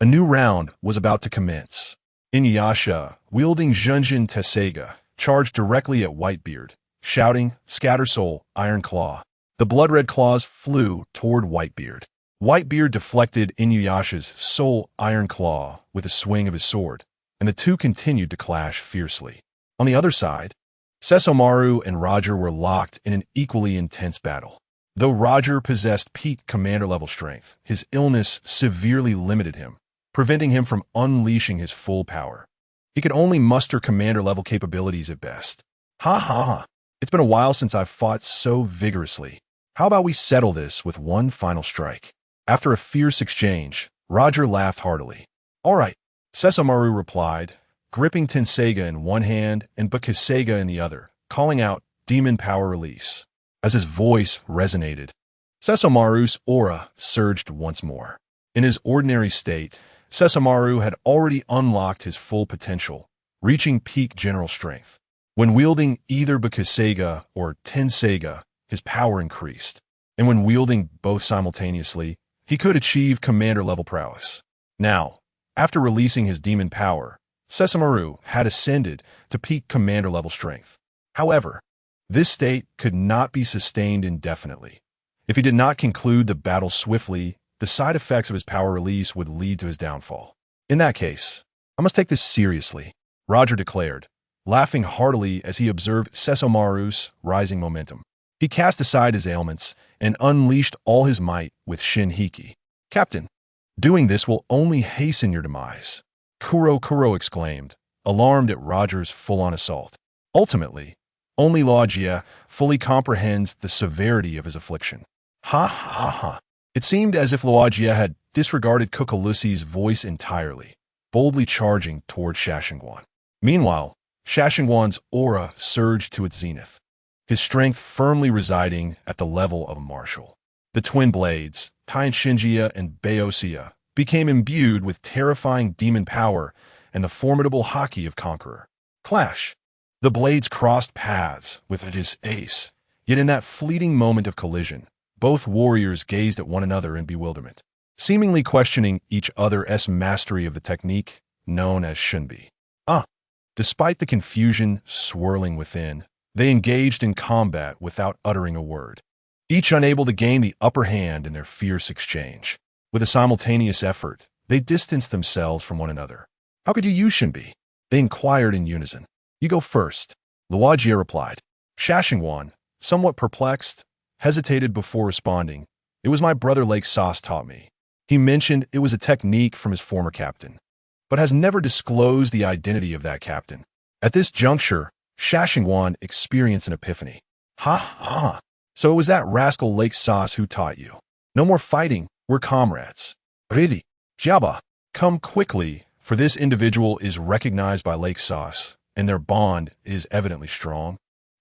Speaker 1: A new round was about to commence. Inuyasha, wielding Junjin Tessega, charged directly at Whitebeard, shouting, "Scatter Soul, Iron Claw." The blood-red claws flew toward Whitebeard. Whitebeard deflected Inuyasha's Soul Iron Claw with a swing of his sword, and the two continued to clash fiercely. On the other side, Sesshomaru and Roger were locked in an equally intense battle. Though Roger possessed peak commander-level strength, his illness severely limited him, preventing him from unleashing his full power. He could only muster commander-level capabilities at best. Ha ha ha, it's been a while since I've fought so vigorously. How about we settle this with one final strike? After a fierce exchange, Roger laughed heartily. All right, Sesshomaru replied, gripping Tenseiga in one hand and Bakiseiga in the other, calling out, "Demon Power Release." As his voice resonated, Sesshomaru's aura surged once more. In his ordinary state, Sesshomaru had already unlocked his full potential, reaching peak general strength. When wielding either Bakiseiga or Tenseiga, his power increased, and when wielding both simultaneously, he could achieve commander-level prowess. Now, after releasing his demon power, Sesshomaru had ascended to peak commander-level strength. However, this state could not be sustained indefinitely. If he did not conclude the battle swiftly, the side effects of his power release would lead to his downfall. In that case, I must take this seriously, Roger declared, laughing heartily as he observed Sesshomaru's rising momentum. He cast aside his ailments and unleashed all his might with Shinhiki. Captain, doing this will only hasten your demise, Kuro exclaimed, alarmed at Roger's full-on assault. Ultimately, only Logia fully comprehends the severity of his affliction. Ha ha ha. It seemed as if Luajie had disregarded Kukalusi's voice entirely, boldly charging toward Shashingwan. Meanwhile, Shashingwan's aura surged to its zenith, his strength firmly residing at the level of a martial. The twin blades, Tainshinjia and Beosia, became imbued with terrifying demon power and the formidable haki of Conqueror. Clash! The blades crossed paths with his ace, yet in that fleeting moment of collision, both warriors gazed at one another in bewilderment, seemingly questioning each other's mastery of the technique known as Shunbi. Despite the confusion swirling within, they engaged in combat without uttering a word, each unable to gain the upper hand in their fierce exchange. With a simultaneous effort, they distanced themselves from one another. How could you use Shunbi? They inquired in unison. You go first, Luajie replied. Shashingwan, somewhat perplexed, hesitated before responding. It was my brother Lake Sauce taught me. He mentioned it was a technique from his former captain, but has never disclosed the identity of that captain. At this juncture, Shashingwan experienced an epiphany. Ha! So it was that rascal Lake Sauce who taught you. No more fighting, we're comrades. Really? Jiaba, come quickly, for this individual is recognized by Lake Sauce, and their bond is evidently strong,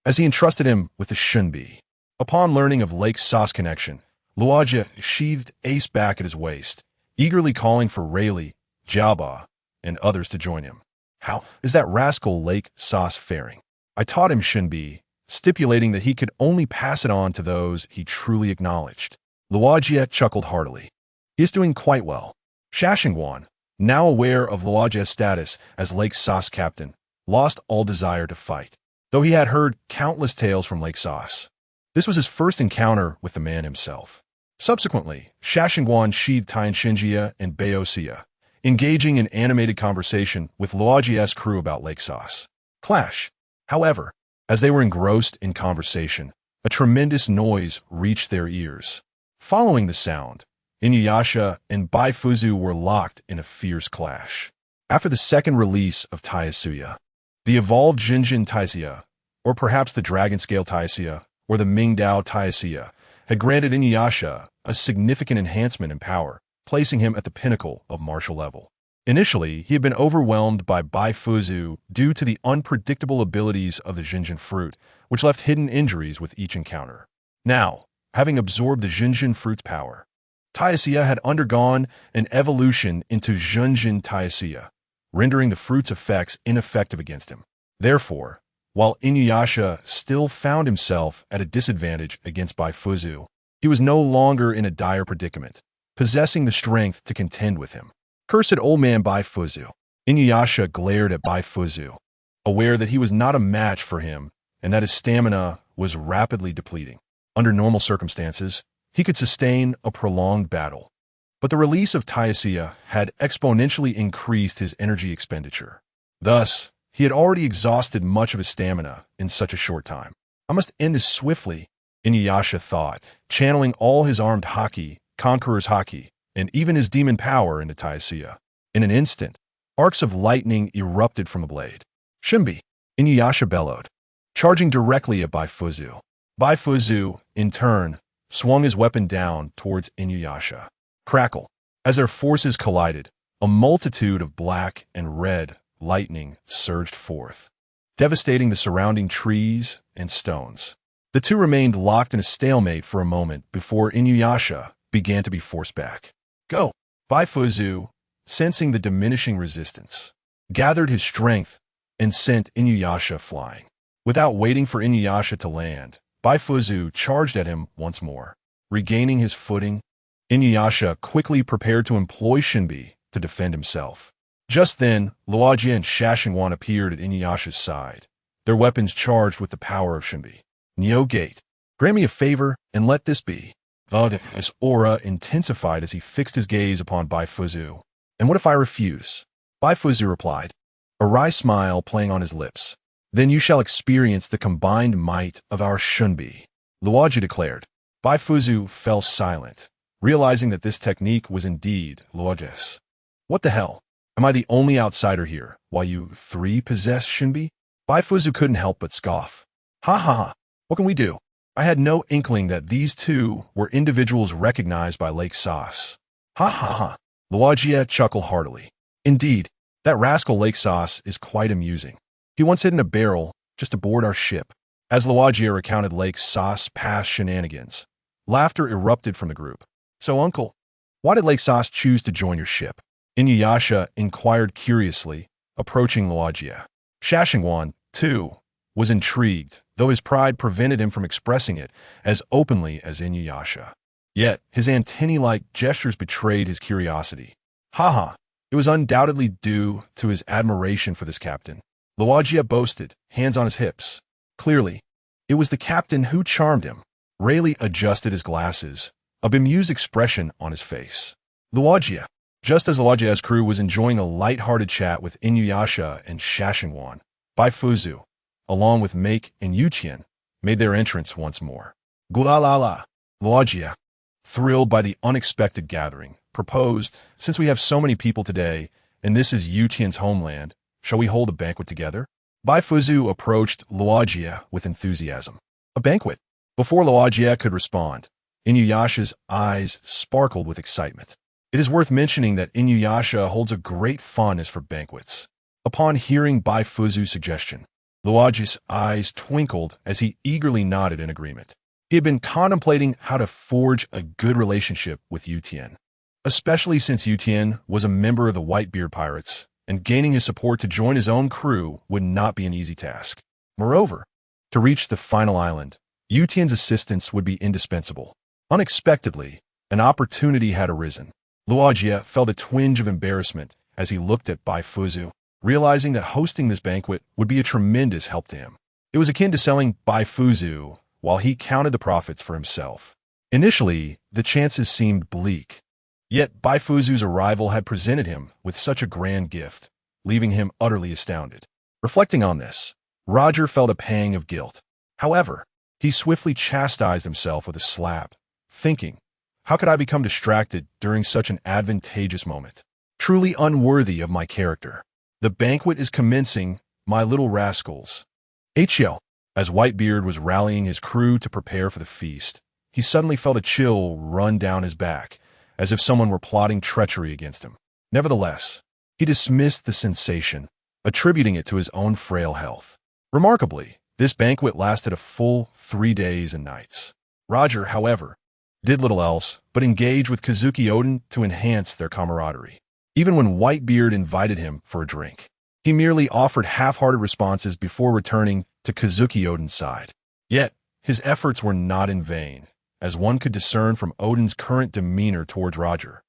Speaker 1: as he entrusted him with the Shunbi. Upon learning of Lake Sauce connection, Luajie sheathed ace back at his waist, eagerly calling for Rayleigh, Jiaba, and others to join him. How is that rascal Lake Sauce faring? I taught him Shunbi, stipulating that he could only pass it on to those he truly acknowledged. Luajie chuckled heartily. He is doing quite well. Shashingwan, now aware of Luajie's status as Lake Sauce captain, lost all desire to fight, though he had heard countless tales from Lake Sauce. This was his first encounter with the man himself. Subsequently, Shashingwan sheathed Tainshinjia and Beosia, engaging in animated conversation with Luajie's crew about Lake Sauce. Clash! However, as they were engrossed in conversation, a tremendous noise reached their ears. Following the sound, Inuyasha and Baifuzu were locked in a fierce clash. After the second release of Taisuya, the evolved Jinjin Taisuya, or perhaps the Dragon Scale Taisuya, or the Mingdao Taisuya, had granted Inuyasha a significant enhancement in power, placing him at the pinnacle of martial level. Initially, he had been overwhelmed by Baifuzu due to the unpredictable abilities of the Jinjin fruit, which left hidden injuries with each encounter. Now, having absorbed the Jinjin fruit's power, Taisuya had undergone an evolution into Junjin Taisuya, rendering the fruit's effects ineffective against him. Therefore, while Inuyasha still found himself at a disadvantage against Baifuzu, he was no longer in a dire predicament, possessing the strength to contend with him. Cursed old man Baifuzu. Inuyasha glared at Baifuzu, aware that he was not a match for him and that his stamina was rapidly depleting. Under normal circumstances, he could sustain a prolonged battle, but the release of Taisuya had exponentially increased his energy expenditure. Thus, he had already exhausted much of his stamina in such a short time. I must end this swiftly, Inuyasha thought, channeling all his armed haki, Conqueror's haki, and even his demon power into Taisuya. In an instant, arcs of lightning erupted from the blade. Shunbi, Inuyasha bellowed, charging directly at Baifuzu. Baifuzu, in turn, swung his weapon down towards Inuyasha. Crackle. As their forces collided, a multitude of black and red lightning surged forth, devastating the surrounding trees and stones. The two remained locked in a stalemate for a moment before Inuyasha began to be forced back. Go! Baifuzu, sensing the diminishing resistance, gathered his strength and sent Inuyasha flying. Without waiting for Inuyasha to land, Baifuzu charged at him once more. Regaining his footing, Inuyasha quickly prepared to employ Shunbi to defend himself. Just then, Luajie and Shashingwan appeared at Inuyasha's side, their weapons charged with the power of Shunbi. Neo Gate, grant me a favor and let this be. His aura intensified as he fixed his gaze upon Baifuzu. And what if I refuse? Baifuzu replied, a wry smile playing on his lips. Then you shall experience the combined might of our Shunbi, Luajie declared. Baifuzu fell silent, realizing that this technique was indeed Luajie's. What the hell? Am I the only outsider here, while you three possess Shunbi? Baifuzu couldn't help but scoff. Ha ha ha, what can we do? I had no inkling that these two were individuals recognized by Lake Sauce. Ha ha ha. Luagia chuckled heartily. Indeed, that rascal Lake Sauce is quite amusing. He once hid in a barrel just aboard our ship. As Luagia recounted Lake Sauce's past shenanigans, laughter erupted from the group. So, uncle, why did Lake Sauce choose to join your ship? Inuyasha inquired curiously, approaching Luagia. Shashingwan, too, was intrigued, though his pride prevented him from expressing it as openly as Inuyasha. Yet, his antennae-like gestures betrayed his curiosity. Haha, it was undoubtedly due to his admiration for this captain. Luagia boasted, hands on his hips. Clearly, it was the captain who charmed him. Rayleigh adjusted his glasses, a bemused expression on his face. Luagia. Just as Luagia's crew was enjoying a light-hearted chat with Inuyasha and Shashingwan, Baifuzu, along with Make and Yuchien, made their entrance once more. Gulalala. Luagia, thrilled by the unexpected gathering, proposed, since we have so many people today, and this is Yuchien's homeland, shall we hold a banquet together? Baifuzu approached Luagia with enthusiasm. A banquet? Before Luagia could respond, Inuyasha's eyes sparkled with excitement. It is worth mentioning that Inuyasha holds a great fondness for banquets. Upon hearing Baifuzu's suggestion, Luagia's eyes twinkled as he eagerly nodded in agreement. He had been contemplating how to forge a good relationship with Yutien, especially since Yutien was a member of the Whitebeard Pirates, and gaining his support to join his own crew would not be an easy task. Moreover, to reach the final island, Yutien's assistance would be indispensable. Unexpectedly, an opportunity had arisen. Luagia felt a twinge of embarrassment as he looked at Baifuzu, realizing that hosting this banquet would be a tremendous help to him. It was akin to selling Baifuzu while he counted the profits for himself. Initially, the chances seemed bleak. Yet Baifuzu's arrival had presented him with such a grand gift, leaving him utterly astounded. Reflecting on this, Roger felt a pang of guilt. However, he swiftly chastised himself with a slap, thinking, how could I become distracted during such an advantageous moment? Truly unworthy of my character. The banquet is commencing, my little rascals. H.O. As Whitebeard was rallying his crew to prepare for the feast, he suddenly felt a chill run down his back, as if someone were plotting treachery against him. Nevertheless, he dismissed the sensation, attributing it to his own frail health. Remarkably, this banquet lasted a full 3 days and nights. Roger, however, did little else but engage with Kazuki Oden to enhance their camaraderie. Even when Whitebeard invited him for a drink, he merely offered half-hearted responses before returning to Kazuki Oden's side. Yet, his efforts were not in vain, as one could discern from Oden's current demeanor towards Roger.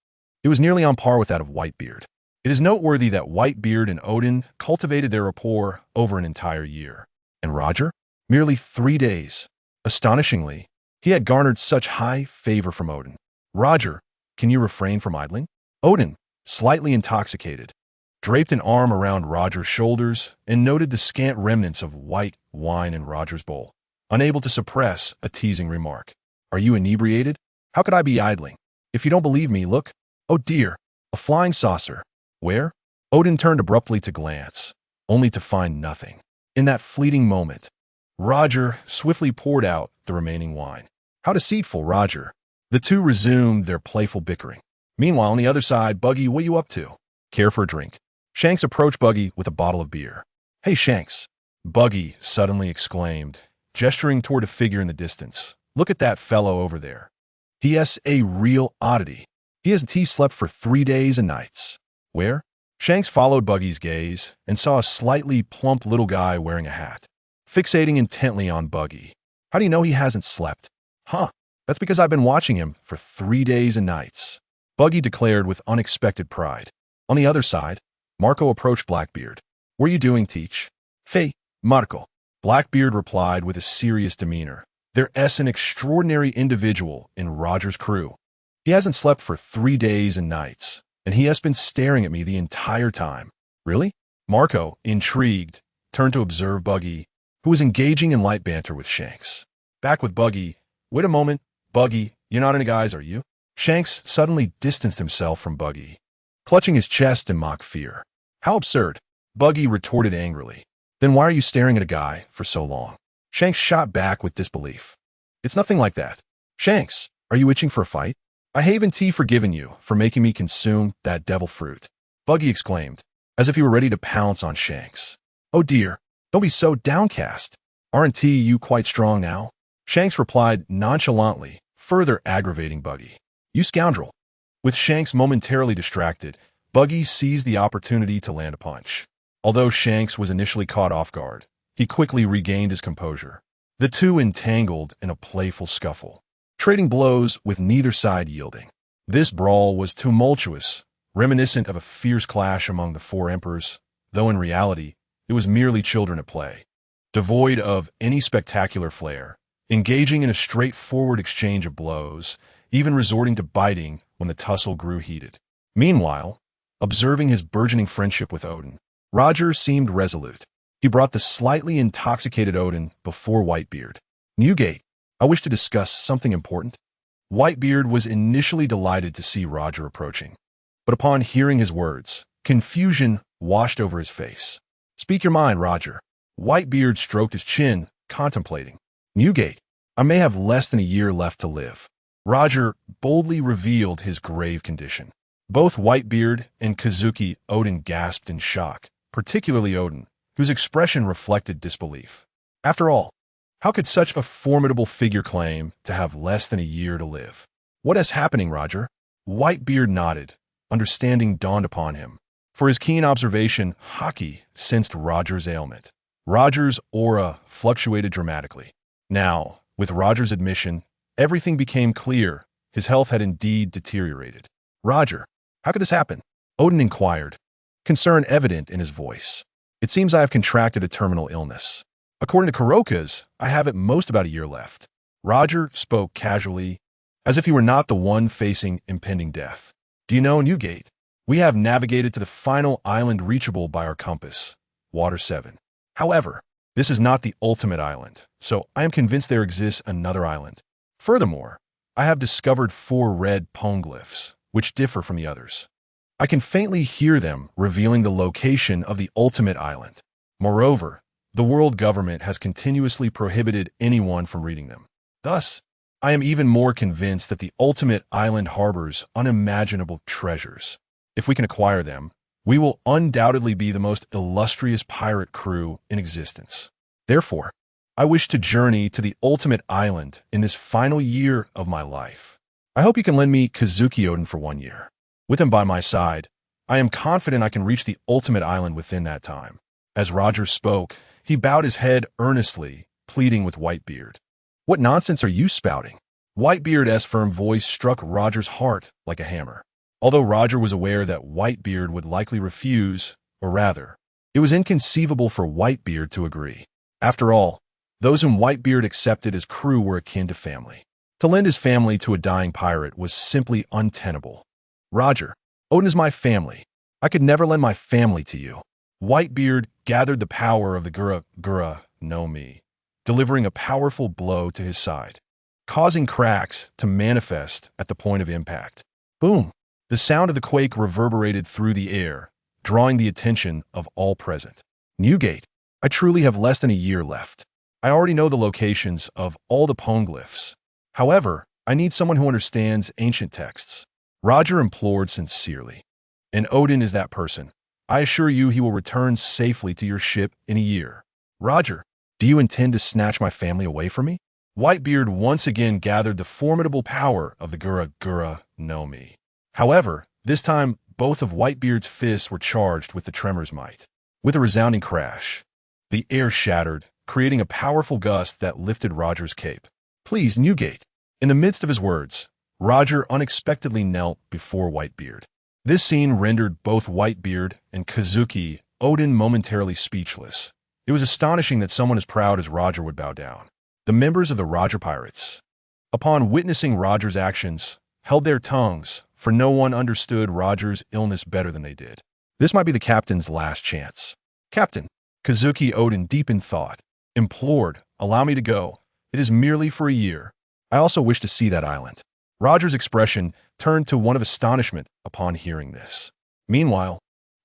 Speaker 1: It was nearly on par with that of Whitebeard. It is noteworthy that Whitebeard and Oden cultivated their rapport over an entire year, and Roger, merely 3 days. Astonishingly, he had garnered such high favor from Oden. Roger, can you refrain from idling? Oden, slightly intoxicated, draped an arm around Roger's shoulders and noted the scant remnants of white wine in Roger's bowl, unable to suppress a teasing remark. Are you inebriated? How could I be idling? If you don't believe me, look. Oh dear, a flying saucer. Where? Oden turned abruptly to glance, only to find nothing. In that fleeting moment, Roger swiftly poured out the remaining wine. How deceitful, Roger. The two resumed their playful bickering. Meanwhile, on the other side, Buggy, what you up to? Care for a drink? Shanks approached Buggy with a bottle of beer. Hey, Shanks, Buggy suddenly exclaimed, gesturing toward a figure in the distance. Look at that fellow over there. He is a real oddity. He slept for 3 days and nights. Where? Shanks followed Buggy's gaze and saw a slightly plump little guy wearing a hat, fixating intently on Buggy. How do you know he hasn't slept? Huh, that's because I've been watching him for 3 days and nights, Buggy declared with unexpected pride. On the other side, Marco approached Blackbeard. What are you doing, Teach? Hey, Marco, Blackbeard replied with a serious demeanor. There's an extraordinary individual in Roger's crew. He hasn't slept for 3 days and nights, and he has been staring at me the entire time. Really? Marco, intrigued, turned to observe Buggy, who was engaging in light banter with Shanks. Back with Buggy. Wait a moment, Buggy, you're not into guys, are you? Shanks suddenly distanced himself from Buggy, clutching his chest in mock fear. How absurd, Buggy retorted angrily. Then why are you staring at a guy for so long? Shanks shot back with disbelief. It's nothing like that. Shanks, are you itching for a fight? I haven't forgiven you for making me consume that devil fruit, Buggy exclaimed, as if he were ready to pounce on Shanks. Oh dear, don't be so downcast. Aren't you quite strong now? Shanks replied nonchalantly, further aggravating Buggy. You scoundrel. With Shanks momentarily distracted, Buggy seized the opportunity to land a punch. Although Shanks was initially caught off guard, he quickly regained his composure. The two entangled in a playful scuffle, trading blows with neither side yielding. This brawl was tumultuous, reminiscent of a fierce clash among the four emperors, though in reality, it was merely children at play. Devoid of any spectacular flair, engaging in a straightforward exchange of blows, even resorting to biting when the tussle grew heated. Meanwhile, observing his burgeoning friendship with Odin, Roger seemed resolute. He brought the slightly intoxicated Odin before Whitebeard. Newgate, I wish to discuss something important. Whitebeard was initially delighted to see Roger approaching, but upon hearing his words, confusion washed over his face. Speak your mind, Roger. Whitebeard stroked his chin, contemplating. Newgate, I may have less than a year left to live. Roger boldly revealed his grave condition. Both Whitebeard and Kazuki Odin gasped in shock, particularly Odin, whose expression reflected disbelief. After all, how could such a formidable figure claim to have less than a year to live? What is happening, Roger? Whitebeard nodded. Understanding dawned upon him. For his keen observation, Haki sensed Roger's ailment. Roger's aura fluctuated dramatically. Now, with Roger's admission, everything became clear. His health had indeed deteriorated. Roger, how could this happen? Odin inquired, concern evident in his voice. It seems I have contracted a terminal illness. According to Kuroka's, I have at most about a year left. Roger spoke casually, as if he were not the one facing impending death. Do you know, Newgate? We have navigated to the final island reachable by our compass, Water 7. However, this is not the ultimate island, so I am convinced there exists another island. Furthermore, I have discovered 4 red poneglyphs, which differ from the others. I can faintly hear them revealing the location of the ultimate island. Moreover, the world government has continuously prohibited anyone from reading them. Thus, I am even more convinced that the ultimate island harbors unimaginable treasures. If we can acquire them, we will undoubtedly be the most illustrious pirate crew in existence. Therefore, I wish to journey to the ultimate island in this final year of my life. I hope you can lend me Kazuki Odin for 1 year. With him by my side, I am confident I can reach the ultimate island within that time. As Roger spoke, he bowed his head earnestly, pleading with Whitebeard. What nonsense are you spouting? Whitebeard's firm voice struck Roger's heart like a hammer. Although Roger was aware that Whitebeard would likely refuse, or rather, it was inconceivable for Whitebeard to agree. After all, those whom Whitebeard accepted as crew were akin to family. To lend his family to a dying pirate was simply untenable. Roger, Odin is my family. I could never lend my family to you. Whitebeard gathered the power of the Nami, delivering a powerful blow to his side, causing cracks to manifest at the point of impact. Boom! The sound of the quake reverberated through the air, drawing the attention of all present. Newgate, I truly have less than a year left. I already know the locations of all the poneglyphs. However, I need someone who understands ancient texts. Roger implored sincerely. And Odin is that person. I assure you he will return safely to your ship in a year. Roger, do you intend to snatch my family away from me? Whitebeard once again gathered the formidable power of the Nami. However, this time, both of Whitebeard's fists were charged with the tremor's might. With a resounding crash, the air shattered, creating a powerful gust that lifted Roger's cape. Please, Newgate. In the midst of his words, Roger unexpectedly knelt before Whitebeard. This scene rendered both Whitebeard and Kazuki Odin momentarily speechless. It was astonishing that someone as proud as Roger would bow down. The members of the Roger Pirates, upon witnessing Roger's actions, held their tongues, for no one understood Roger's illness better than they did. This might be the captain's last chance. Captain, Kazuki Odin, deep in thought, implored, allow me to go. It is merely for a year. I also wish to see that island. Roger's expression turned to one of astonishment upon hearing this. Meanwhile,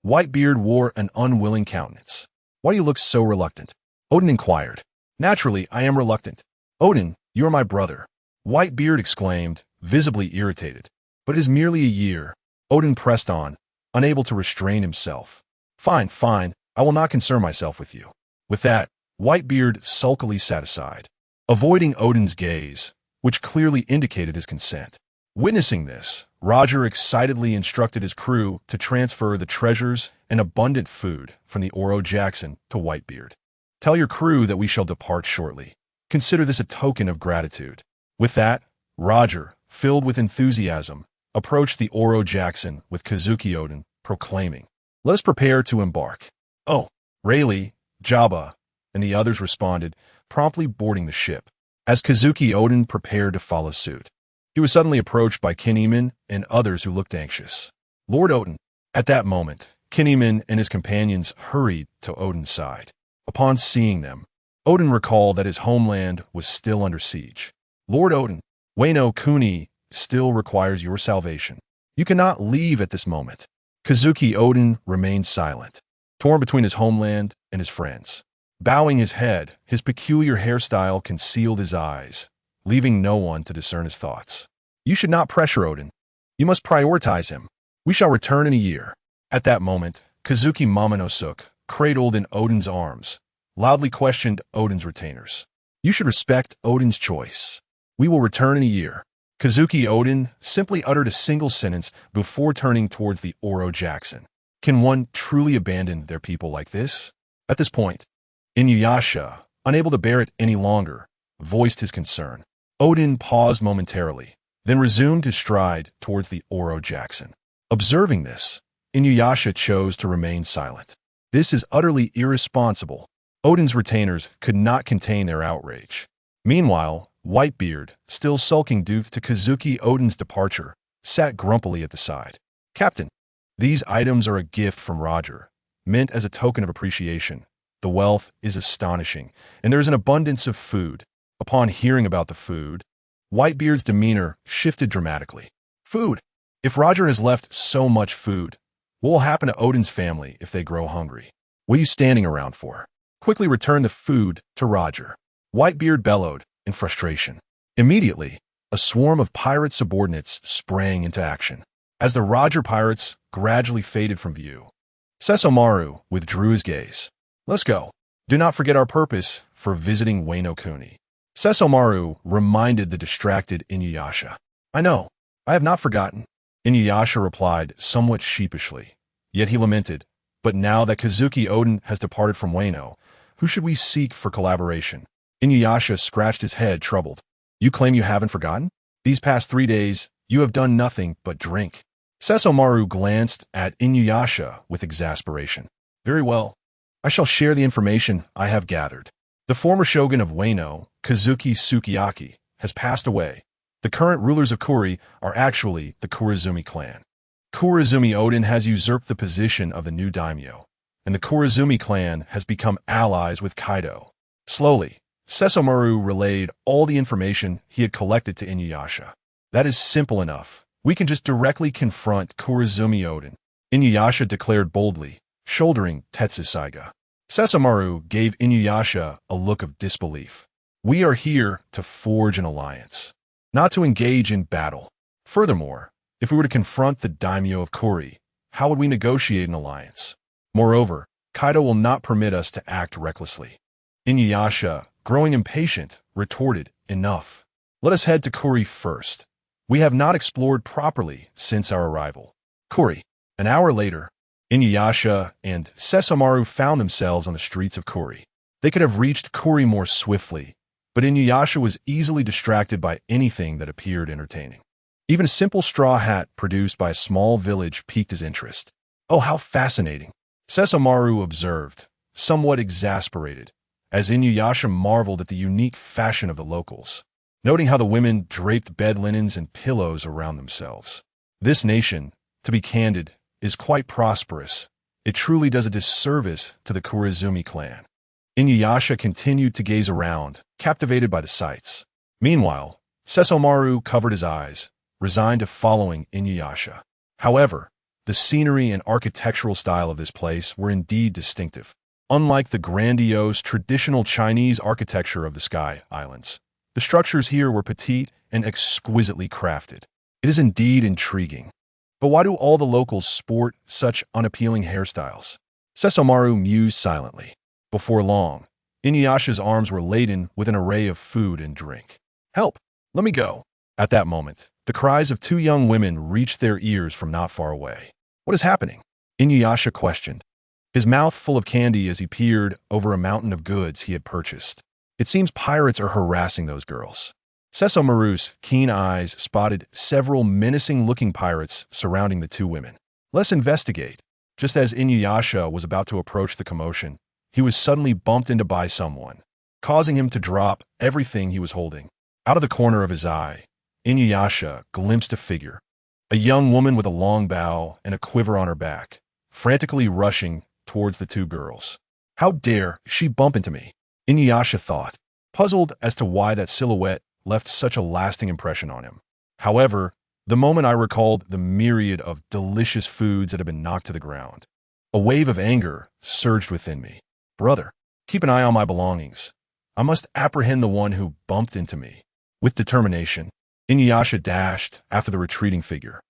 Speaker 1: Whitebeard wore an unwilling countenance. Why do you look so reluctant? Odin inquired. Naturally, I am reluctant. Odin, You are my brother. Whitebeard exclaimed, visibly irritated. But it is merely a year. Odin pressed on, unable to restrain himself. Fine, fine, I will not concern myself with you. With that, Whitebeard sulkily sat aside, avoiding Odin's gaze, which clearly indicated his consent. Witnessing this, Roger excitedly instructed his crew to transfer the treasures and abundant food from the Oro Jackson to Whitebeard. Tell your crew that we shall depart shortly. Consider this a token of gratitude. With that, Roger, filled with enthusiasm, approached the Oro Jackson with Kazuki Odin, proclaiming, "Let us prepare to embark." Oh, Rayleigh, Jabba, and the others responded, promptly boarding the ship. As Kazuki Odin prepared to follow suit, he was suddenly approached by Kinemon and others who looked anxious. Lord Odin. At that moment, Kinemon and his companions hurried to Odin's side. Upon seeing them, Odin recalled that his homeland was still under siege. Lord Odin, Wano Kuni still requires your salvation. You cannot leave at this moment. Kazuki Odin remained silent, torn between his homeland and his friends. Bowing his head, his peculiar hairstyle concealed his eyes, leaving no one to discern his thoughts. You should not pressure Odin. You must prioritize him. We shall return in a year. At that moment, Kazuki Momonosuke, cradled in Odin's arms, loudly questioned Odin's retainers. You should respect Odin's choice. We will return in a year. Kazuki Odin simply uttered a single sentence before turning towards the Oro Jackson. Can one truly abandon their people like this? At this point, Inuyasha, unable to bear it any longer, voiced his concern. Odin paused momentarily, then resumed his stride towards the Oro Jackson. Observing this, Inuyasha chose to remain silent. This is utterly irresponsible. Odin's retainers could not contain their outrage. Meanwhile, Whitebeard, still sulking due to Kazuki Odin's departure, sat grumpily at the side. Captain, these items are a gift from Roger, meant as a token of appreciation. The wealth is astonishing, and there is an abundance of food. Upon hearing about the food, Whitebeard's demeanor shifted dramatically. Food? If Roger has left so much food, what will happen to Odin's family if they grow hungry? What are you standing around for? Quickly return the food to Roger. Whitebeard bellowed in frustration. Immediately, a swarm of pirate subordinates sprang into action. As the Roger pirates gradually faded from view, Sesomaru withdrew his gaze. Let's go. Do not forget our purpose for visiting Wano Kuni. Sesomaru reminded the distracted Inuyasha. I know. I have not forgotten. Inuyasha replied somewhat sheepishly. Yet he lamented, but now that Kazuki Odin has departed from Wano, who should we seek for collaboration? Inuyasha scratched his head, troubled. You claim you haven't forgotten? These past 3 days, you have done nothing but drink. Sesomaru glanced at Inuyasha with exasperation. Very well. I shall share the information I have gathered. The former shogun of Wano, Kazuki Sukiyaki, has passed away. The current rulers of Kuri are actually the Kurizumi clan. Kurizumi Odin has usurped the position of the new daimyo, and the Kurizumi clan has become allies with Kaido. Slowly, Sesomaru relayed all the information he had collected to Inuyasha. That is simple enough. We can just directly confront Kurizumi Odin, Inuyasha declared boldly, shouldering Tetsusaiga. Sesomaru gave Inuyasha a look of disbelief. We are here to forge an alliance, not to engage in battle. Furthermore, if we were to confront the daimyo of Kuri, how would we negotiate an alliance? Moreover, Kaido will not permit us to act recklessly. Inuyasha, growing impatient, retorted, Enough. Let us head to Kuri first. We have not explored properly since our arrival. Kuri. An hour later, Inuyasha and Sesomaru found themselves on the streets of Kuri. They could have reached Kuri more swiftly, but Inuyasha was easily distracted by anything that appeared entertaining. Even a simple straw hat produced by a small village piqued his interest. Oh, how fascinating! Sesomaru observed, somewhat exasperated, as Inuyasha marveled at the unique fashion of the locals, noting how the women draped bed linens and pillows around themselves. This nation, to be candid, is quite prosperous. It truly does a disservice to the Kurizumi clan. Inuyasha continued to gaze around, captivated by the sights. Meanwhile, Sesomaru covered his eyes, resigned to following Inuyasha. However, the scenery and architectural style of this place were indeed distinctive. Unlike the grandiose, traditional Chinese architecture of the Sky Islands, The structures here were petite and exquisitely crafted. It is indeed intriguing. But why do all the locals sport such unappealing hairstyles? Sesomaru mused silently. Before long, Inuyasha's arms were laden with an array of food and drink. Help! Let me go! At that moment, the cries of two young women reached their ears from not far away. What is happening? Inuyasha questioned, his mouth full of candy as he peered over a mountain of goods he had purchased. It seems pirates are harassing those girls. Sesomaru's keen eyes spotted several menacing-looking pirates surrounding the two women. Let's investigate. Just as Inuyasha was about to approach the commotion, he was suddenly bumped into by someone, causing him to drop everything he was holding. Out of the corner of his eye, Inuyasha glimpsed a figure, a young woman with a long bow and a quiver on her back, frantically rushing towards the two girls. How dare she bump into me? Inuyasha thought, puzzled as to why that silhouette left such a lasting impression on him. However, the moment I recalled the myriad of delicious foods that had been knocked to the ground, a wave of anger surged within me. Brother, keep an eye on my belongings. I must apprehend the one who bumped into me. With determination, Inuyasha dashed after the retreating figure.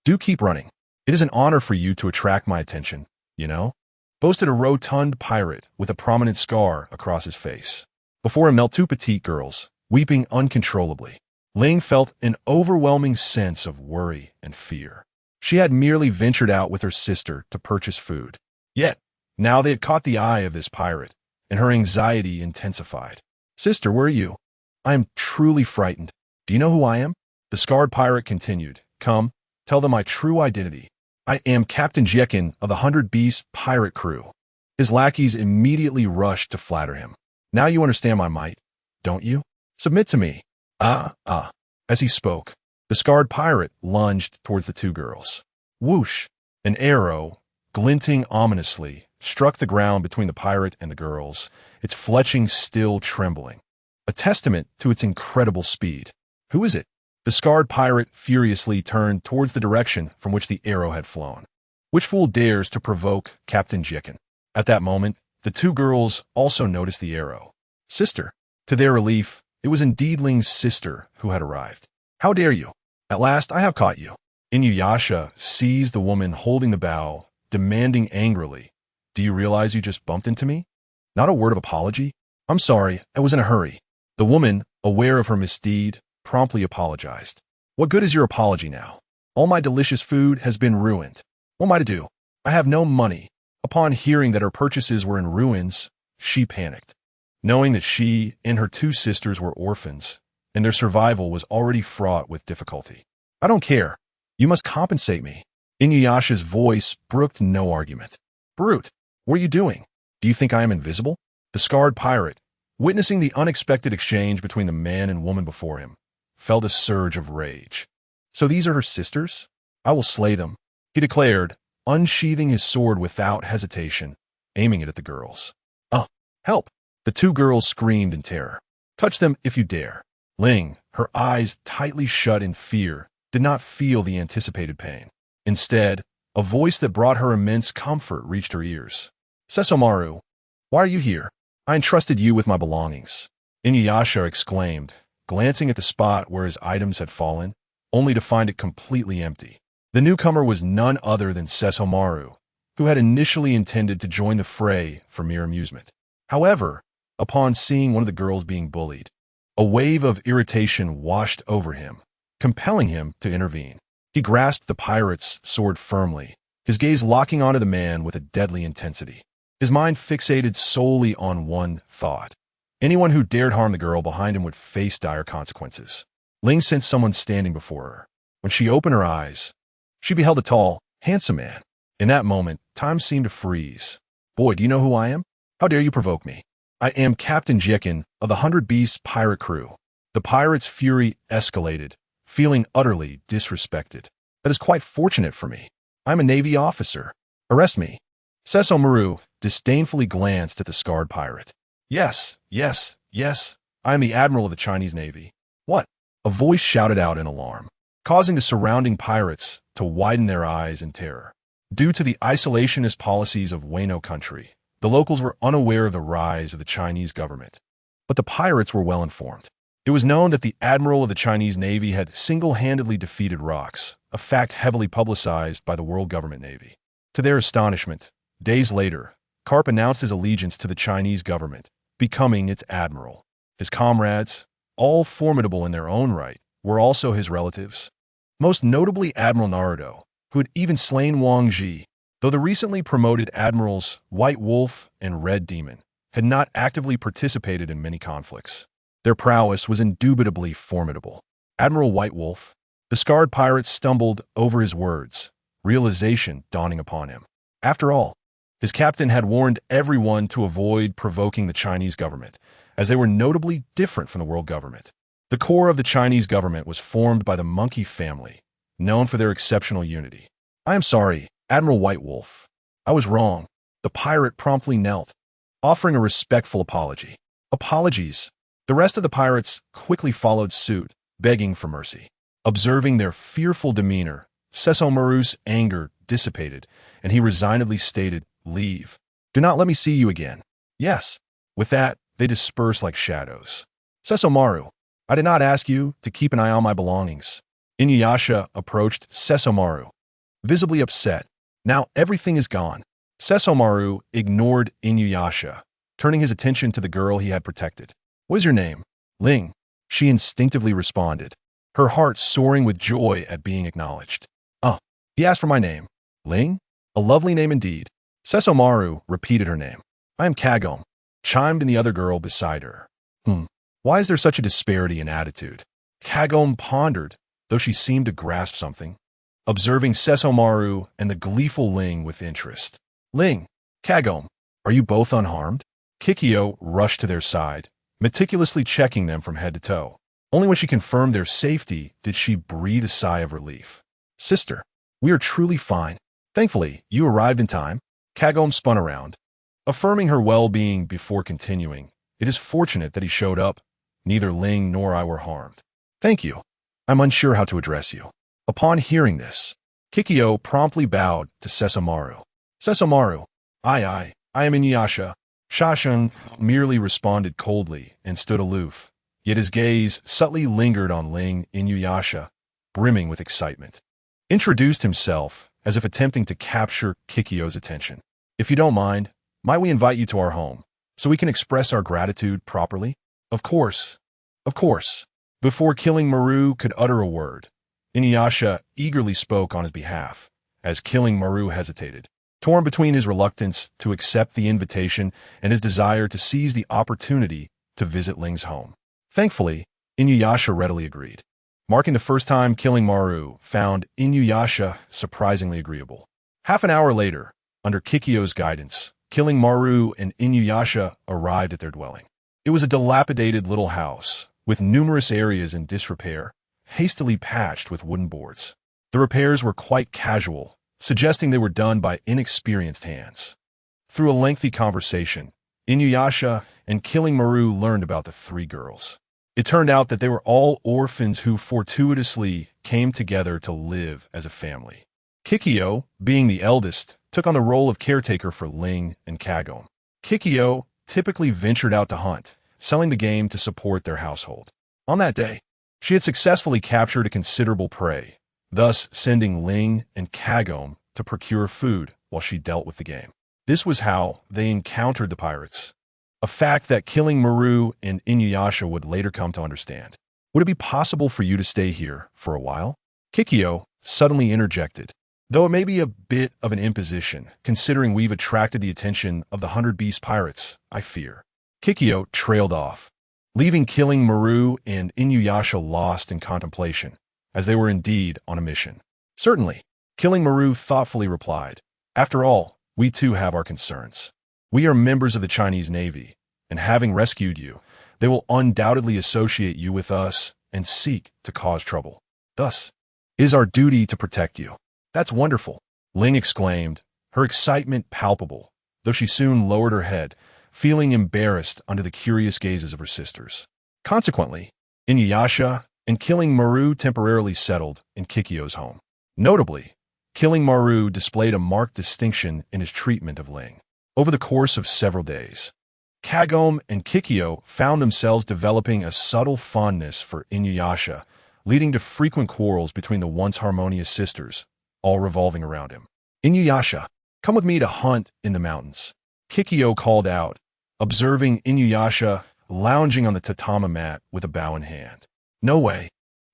Speaker 1: Do keep running. It is an honor for you to attract my attention, you know? Boasted a rotund pirate with a prominent scar across his face. Before him knelt two petite girls, weeping uncontrollably. Ling felt an overwhelming sense of worry and fear. She had merely ventured out with her sister to purchase food. Yet, now they had caught the eye of this pirate, and her anxiety intensified. Sister, where are you? I am truly frightened. Do you know who I am? The scarred pirate continued. Come, tell them my true identity. I am Captain Jekin of the 100 Beasts pirate crew. His lackeys immediately rushed to flatter him. Now you understand my might, don't you? Submit to me. As he spoke, the scarred pirate lunged towards the two girls. Whoosh! An arrow, glinting ominously, struck the ground between the pirate and the girls, its fletching still trembling, a testament to its incredible speed. Who is it? The scarred pirate furiously turned towards the direction from which the arrow had flown. Which fool dares to provoke Captain Jekin? At that moment, the two girls also noticed the arrow. Sister. To their relief, it was indeed Ling's sister who had arrived. How dare you? At last I have caught you. Inuyasha seized the woman holding the bow, demanding angrily, Do you realize you just bumped into me? Not a word of apology? I'm sorry, I was in a hurry. The woman, aware of her misdeed, promptly apologized. What good is your apology now? All my delicious food has been ruined. What am I to do? I have no money. Upon hearing that her purchases were in ruins, she panicked. Knowing that she and her two sisters were orphans, and their survival was already fraught with difficulty. I don't care. You must compensate me. Inuyasha's voice brooked no argument. Brute, what are you doing? Do you think I am invisible? The scarred pirate, witnessing the unexpected exchange between the man and woman before him, felt a surge of rage. So these are her sisters? I will slay them, he declared, unsheathing his sword without hesitation, aiming it at the girls. Help! The two girls screamed in terror. Touch them if you dare. Ling, her eyes tightly shut in fear, did not feel the anticipated pain. Instead, a voice that brought her immense comfort reached her ears. Sesomaru, why are you here? I entrusted you with my belongings. Inuyasha exclaimed, glancing at the spot where his items had fallen, only to find it completely empty. The newcomer was none other than Sesomaru, who had initially intended to join the fray for mere amusement. However, upon seeing one of the girls being bullied, a wave of irritation washed over him, compelling him to intervene. He grasped the pirate's sword firmly, his gaze locking onto the man with a deadly intensity. His mind fixated solely on one thought. Anyone who dared harm the girl behind him would face dire consequences. Ling sensed someone standing before her. When she opened her eyes, she beheld a tall, handsome man. In that moment, time seemed to freeze. Boy, do you know who I am? How dare you provoke me? I am Captain Jekin of the 100 Beasts pirate crew. The pirate's fury escalated, feeling utterly disrespected. That is quite fortunate for me. I'm a Navy officer. Arrest me. Sesomaru disdainfully glanced at the scarred pirate. Yes. I am the Admiral of the Chinese Navy. What? A voice shouted out in alarm, causing the surrounding pirates to widen their eyes in terror. Due to the isolationist policies of Wano country, the locals were unaware of the rise of the Chinese government. but the pirates were well informed. It was known that the admiral of the Chinese Navy had single-handedly defeated Rox, a fact heavily publicized by the world government Navy. To their astonishment, days later, Carp announced his allegiance to the Chinese government, becoming its admiral. His comrades, all formidable in their own right, were also his relatives. Most notably Admiral Naruto, who had even slain Wang Ji, though the recently promoted admirals White Wolf and Red Demon had not actively participated in many conflicts. Their prowess was indubitably formidable. Admiral White Wolf, the scarred pirate stumbled over his words, realization dawning upon him. After all, his captain had warned everyone to avoid provoking the Chinese government, as they were notably different from the world government. The core of the Chinese government was formed by the monkey family, known for their exceptional unity. "I am sorry, Admiral White Wolf. I was wrong." The pirate promptly knelt, offering a respectful apology. "Apologies." The rest of the pirates quickly followed suit, begging for mercy. Observing their fearful demeanor, Sesomaru's anger dissipated, and he resignedly stated, "Leave. Do not let me see you again." "Yes." With that, they dispersed like shadows. "Sesomaru, I did not ask you to keep an eye on my belongings." Inuyasha approached Sesomaru, visibly upset. "Now everything is gone." Sesomaru ignored Inuyasha, turning his attention to the girl he had protected. "What is your name?" "Ling," she instinctively responded, her heart soaring with joy at being acknowledged. He asked for my name." "Ling? A lovely name indeed." Sesomaru repeated her name. "I am Kagome," chimed in the other girl beside her. Why is there such a disparity in attitude?" Kagome pondered, though she seemed to grasp something, observing Sesomaru and the gleeful Ling with interest. "Ling, Kagome, are you both unharmed?" Kikyo rushed to their side, meticulously checking them from head to toe. Only when she confirmed their safety did she breathe a sigh of relief. "Sister, we are truly fine. Thankfully, you arrived in time." Kagome spun around, affirming her well-being before continuing. "It is fortunate that he showed up. Neither Ling nor I were harmed." "Thank you. I'm unsure how to address you." Upon hearing this, Kikyo promptly bowed to Sesomaru. "Sesomaru, I am Inuyasha." Shashin merely responded coldly and stood aloof, yet his gaze subtly lingered on Ling. Inuyasha, brimming with excitement, introduced himself as if attempting to capture Kikyo's attention. "If you don't mind, might we invite you to our home, so we can express our gratitude properly?" Of course. Before Killing Maru could utter a word, Inuyasha eagerly spoke on his behalf, as Killing Maru hesitated, torn between his reluctance to accept the invitation and his desire to seize the opportunity to visit Ling's home. Thankfully, Inuyasha readily agreed, marking the first time Killing Maru found Inuyasha surprisingly agreeable. Half an hour later, under Kikyo's guidance, Killing Maru and Inuyasha arrived at their dwelling. It was a dilapidated little house, with numerous areas in disrepair, hastily patched with wooden boards. The repairs were quite casual, suggesting they were done by inexperienced hands. Through a lengthy conversation, Inuyasha and Killing Maru learned about the three girls. It turned out that they were all orphans who fortuitously came together to live as a family. Kikyo, being the eldest, took on the role of caretaker for Ling and Kagome. Kikyo typically ventured out to hunt, selling the game to support their household. On that day, she had successfully captured a considerable prey, thus sending Ling and Kagome to procure food while she dealt with the game. This was how they encountered the pirates, a fact that Killing Maru and Inuyasha would later come to understand. "Would it be possible for you to stay here for a while?" Kikyo suddenly interjected, though it may be a bit of an imposition, considering we've attracted the attention of the 100 Beast Pirates, I fear. Kikyo trailed off, leaving Killing Maru and Inuyasha lost in contemplation, as they were indeed on a mission. "Certainly," Killing Maru thoughtfully replied. "After all, we too have our concerns. We are members of the Chinese Navy, and having rescued you, they will undoubtedly associate you with us and seek to cause trouble. Thus, it is our duty to protect you." "That's wonderful," Ling exclaimed, her excitement palpable, though she soon lowered her head, feeling embarrassed under the curious gazes of her sisters. Consequently, Inuyasha and Killing Maru temporarily settled in Kikyo's home. Notably, Killing Maru displayed a marked distinction in his treatment of Ling. Over the course of several days, Kagome and Kikyo found themselves developing a subtle fondness for Inuyasha, leading to frequent quarrels between the once harmonious sisters, all revolving around him. "Inuyasha, come with me to hunt in the mountains," Kikyo called out, observing Inuyasha lounging on the tatama mat with a bow in hand. "No way.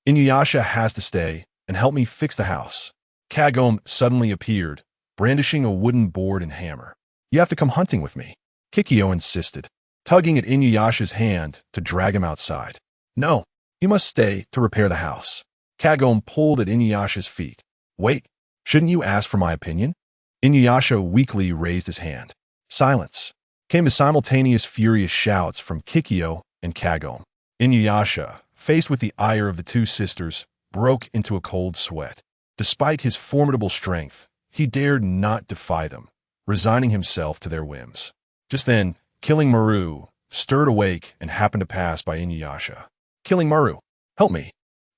Speaker 1: Inuyasha has to stay and help me fix the house." Kagome suddenly appeared, brandishing a wooden board and hammer. "You have to come hunting with me," Kikyo insisted, tugging at Inuyasha's hand to drag him outside. "No, you must stay to repair the house." Kagome pulled at Inuyasha's feet. "Wait, shouldn't you ask for my opinion?" Inuyasha weakly raised his hand. Silence. Came as simultaneous furious shouts from Kikyo and Kagome. Inuyasha, faced with the ire of the two sisters, broke into a cold sweat. Despite his formidable strength, he dared not defy them, resigning himself to their whims. Just then, Killing Maru stirred awake and happened to pass by Inuyasha. "Killing Maru, help me,"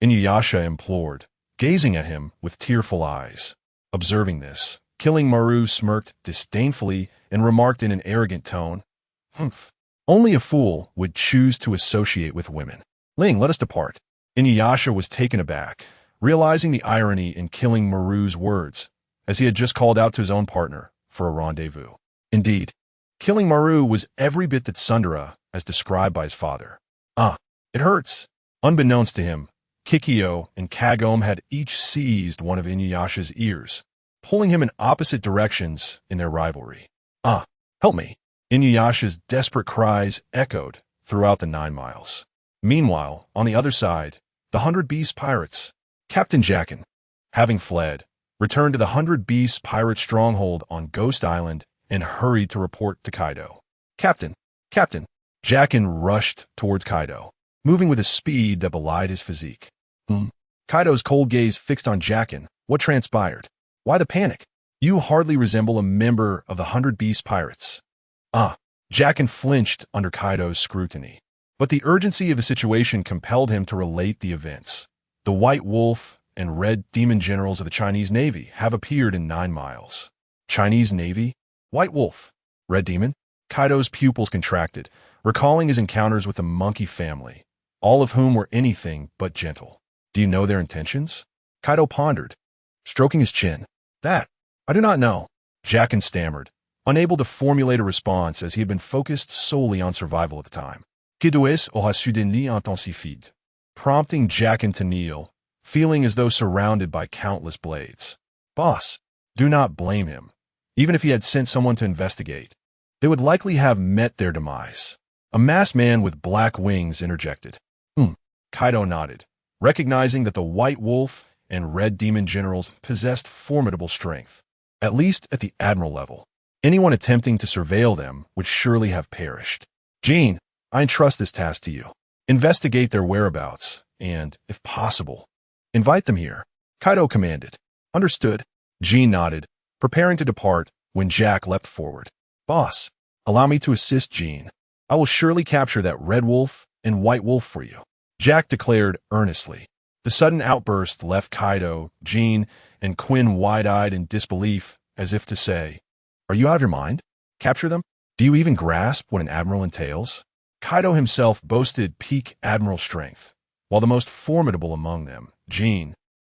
Speaker 1: Inuyasha implored, gazing at him with tearful eyes. Observing this, Killing Maru smirked disdainfully and remarked in an arrogant tone, "Humph. Only a fool would choose to associate with women. Ling, let us depart." Inuyasha was taken aback, realizing the irony in Killing Maru's words, as he had just called out to his own partner for a rendezvous. Indeed, Killing Maru was every bit that Sundara, as described by his father. It hurts." Unbeknownst to him, Kikyo and Kagome had each seized one of Inuyasha's ears, pulling him in opposite directions in their rivalry. Help me." Inuyasha's desperate cries echoed throughout the 9 miles. Meanwhile, on the other side, the 100 Beast pirates, Captain Jacken, having fled, returned to the 100 Beast pirate stronghold on Ghost Island and hurried to report to Kaido. Captain! Jacken rushed towards Kaido, moving with a speed that belied his physique. Kaido's cold gaze fixed on Jacken. What transpired? Why the panic? You hardly resemble a member of the 100 Beast pirates. Jacken flinched under Kaido's scrutiny. But the urgency of the situation compelled him to relate the events. The White Wolf and Red Demon generals of the Chinese Navy have appeared in 9 miles. Chinese Navy? White Wolf? Red Demon? Kaido's pupils contracted, recalling his encounters with the monkey family, all of whom were anything but gentle. "Do you know their intentions?" Kaido pondered, stroking his chin. "That, I do not know," Jacken stammered, unable to formulate a response as he had been focused solely on survival at the time. Kaido's aura soudainement intensified, prompting Jacken to kneel, feeling as though surrounded by countless blades. "Boss, do not blame him. Even if he had sent someone to investigate, they would likely have met their demise." A masked man with black wings interjected. Kaido nodded, recognizing that the White Wolf and Red Demon generals possessed formidable strength, at least at the admiral level. Anyone attempting to surveil them would surely have perished. "Jean, I entrust this task to you. Investigate their whereabouts, and, if possible, invite them here," Kaido commanded. "Understood." Jean nodded, preparing to depart when Jack leapt forward. "Boss, allow me to assist Jean. I will surely capture that Red Wolf and White Wolf for you," Jack declared earnestly. The sudden outburst left Kaido, Jean, and Quinn wide-eyed in disbelief, as if to say, "Are you out of your mind? Capture them? Do you even grasp what an admiral entails?" Kaido himself boasted peak admiral strength, while the most formidable among them, Jean,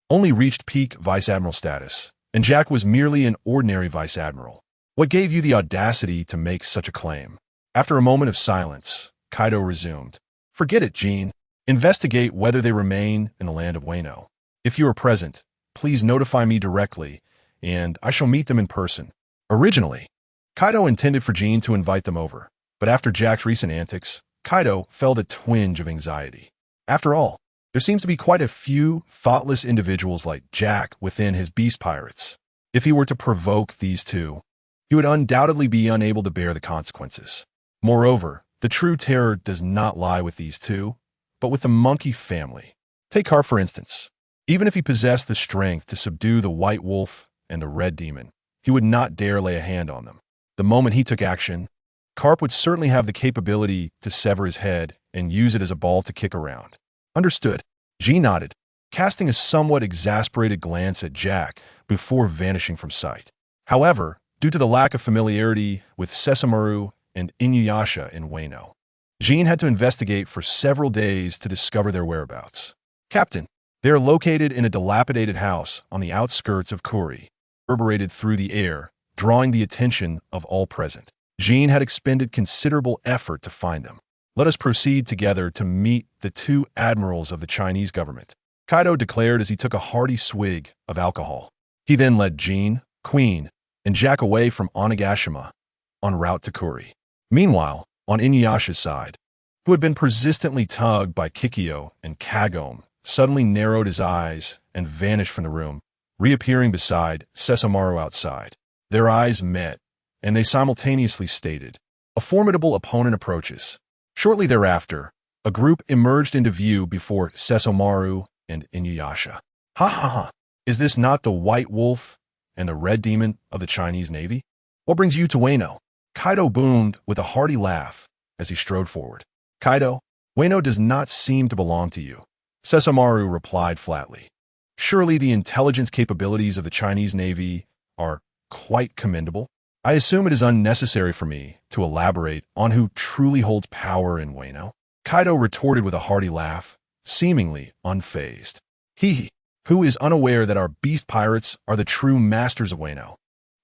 Speaker 1: only reached peak vice admiral status, and Jack was merely an ordinary vice admiral. "What gave you the audacity to make such a claim?" After a moment of silence, Kaido resumed. "Forget it, Jean. Investigate whether they remain in the land of Wano. If you are present, please notify me directly, and I shall meet them in person." Originally, Kaido intended for Jean to invite them over, but after Jack's recent antics, Kaido felt a twinge of anxiety. After all, there seems to be quite a few thoughtless individuals like Jack within his beast pirates. If he were to provoke these two, he would undoubtedly be unable to bear the consequences. Moreover, the true terror does not lie with these two, but with the monkey family. Take Carp, for instance. Even if he possessed the strength to subdue the White Wolf and the Red Demon, he would not dare lay a hand on them. The moment he took action, Carp would certainly have the capability to sever his head and use it as a ball to kick around. Understood. Jean nodded, casting a somewhat exasperated glance at Jack before vanishing from sight. However, due to the lack of familiarity with Sessamaru and Inuyasha in Wano. Jean had to investigate for several days to discover their whereabouts. Captain, they are located in a dilapidated house on the outskirts of Kuri, reverberated through the air, drawing the attention of all present. Jean had expended considerable effort to find them. Let us proceed together to meet the two admirals of the Chinese government, Kaido declared as he took a hearty swig of alcohol. He then led Jean, Queen, and Jack away from Onigashima, en route to Kuri. Meanwhile, on Inuyasha's side, who had been persistently tugged by Kikyo and Kagome, suddenly narrowed his eyes and vanished from the room, reappearing beside Sesshomaru outside. Their eyes met, and they simultaneously stated, "A formidable opponent approaches." Shortly thereafter, a group emerged into view before Sesshomaru and Inuyasha. Ha ha ha! Is this not the White Wolf and the Red Demon of the Chinese Navy? What brings you to Wano? Kaido boomed with a hearty laugh as he strode forward. Kaido, Wano does not seem to belong to you, Sesshomaru replied flatly. Surely the intelligence capabilities of the Chinese Navy are quite commendable. I assume it is unnecessary for me to elaborate on who truly holds power in Wano. Kaido retorted with a hearty laugh, seemingly unfazed. He, who is unaware that our beast pirates are the true masters of Wano?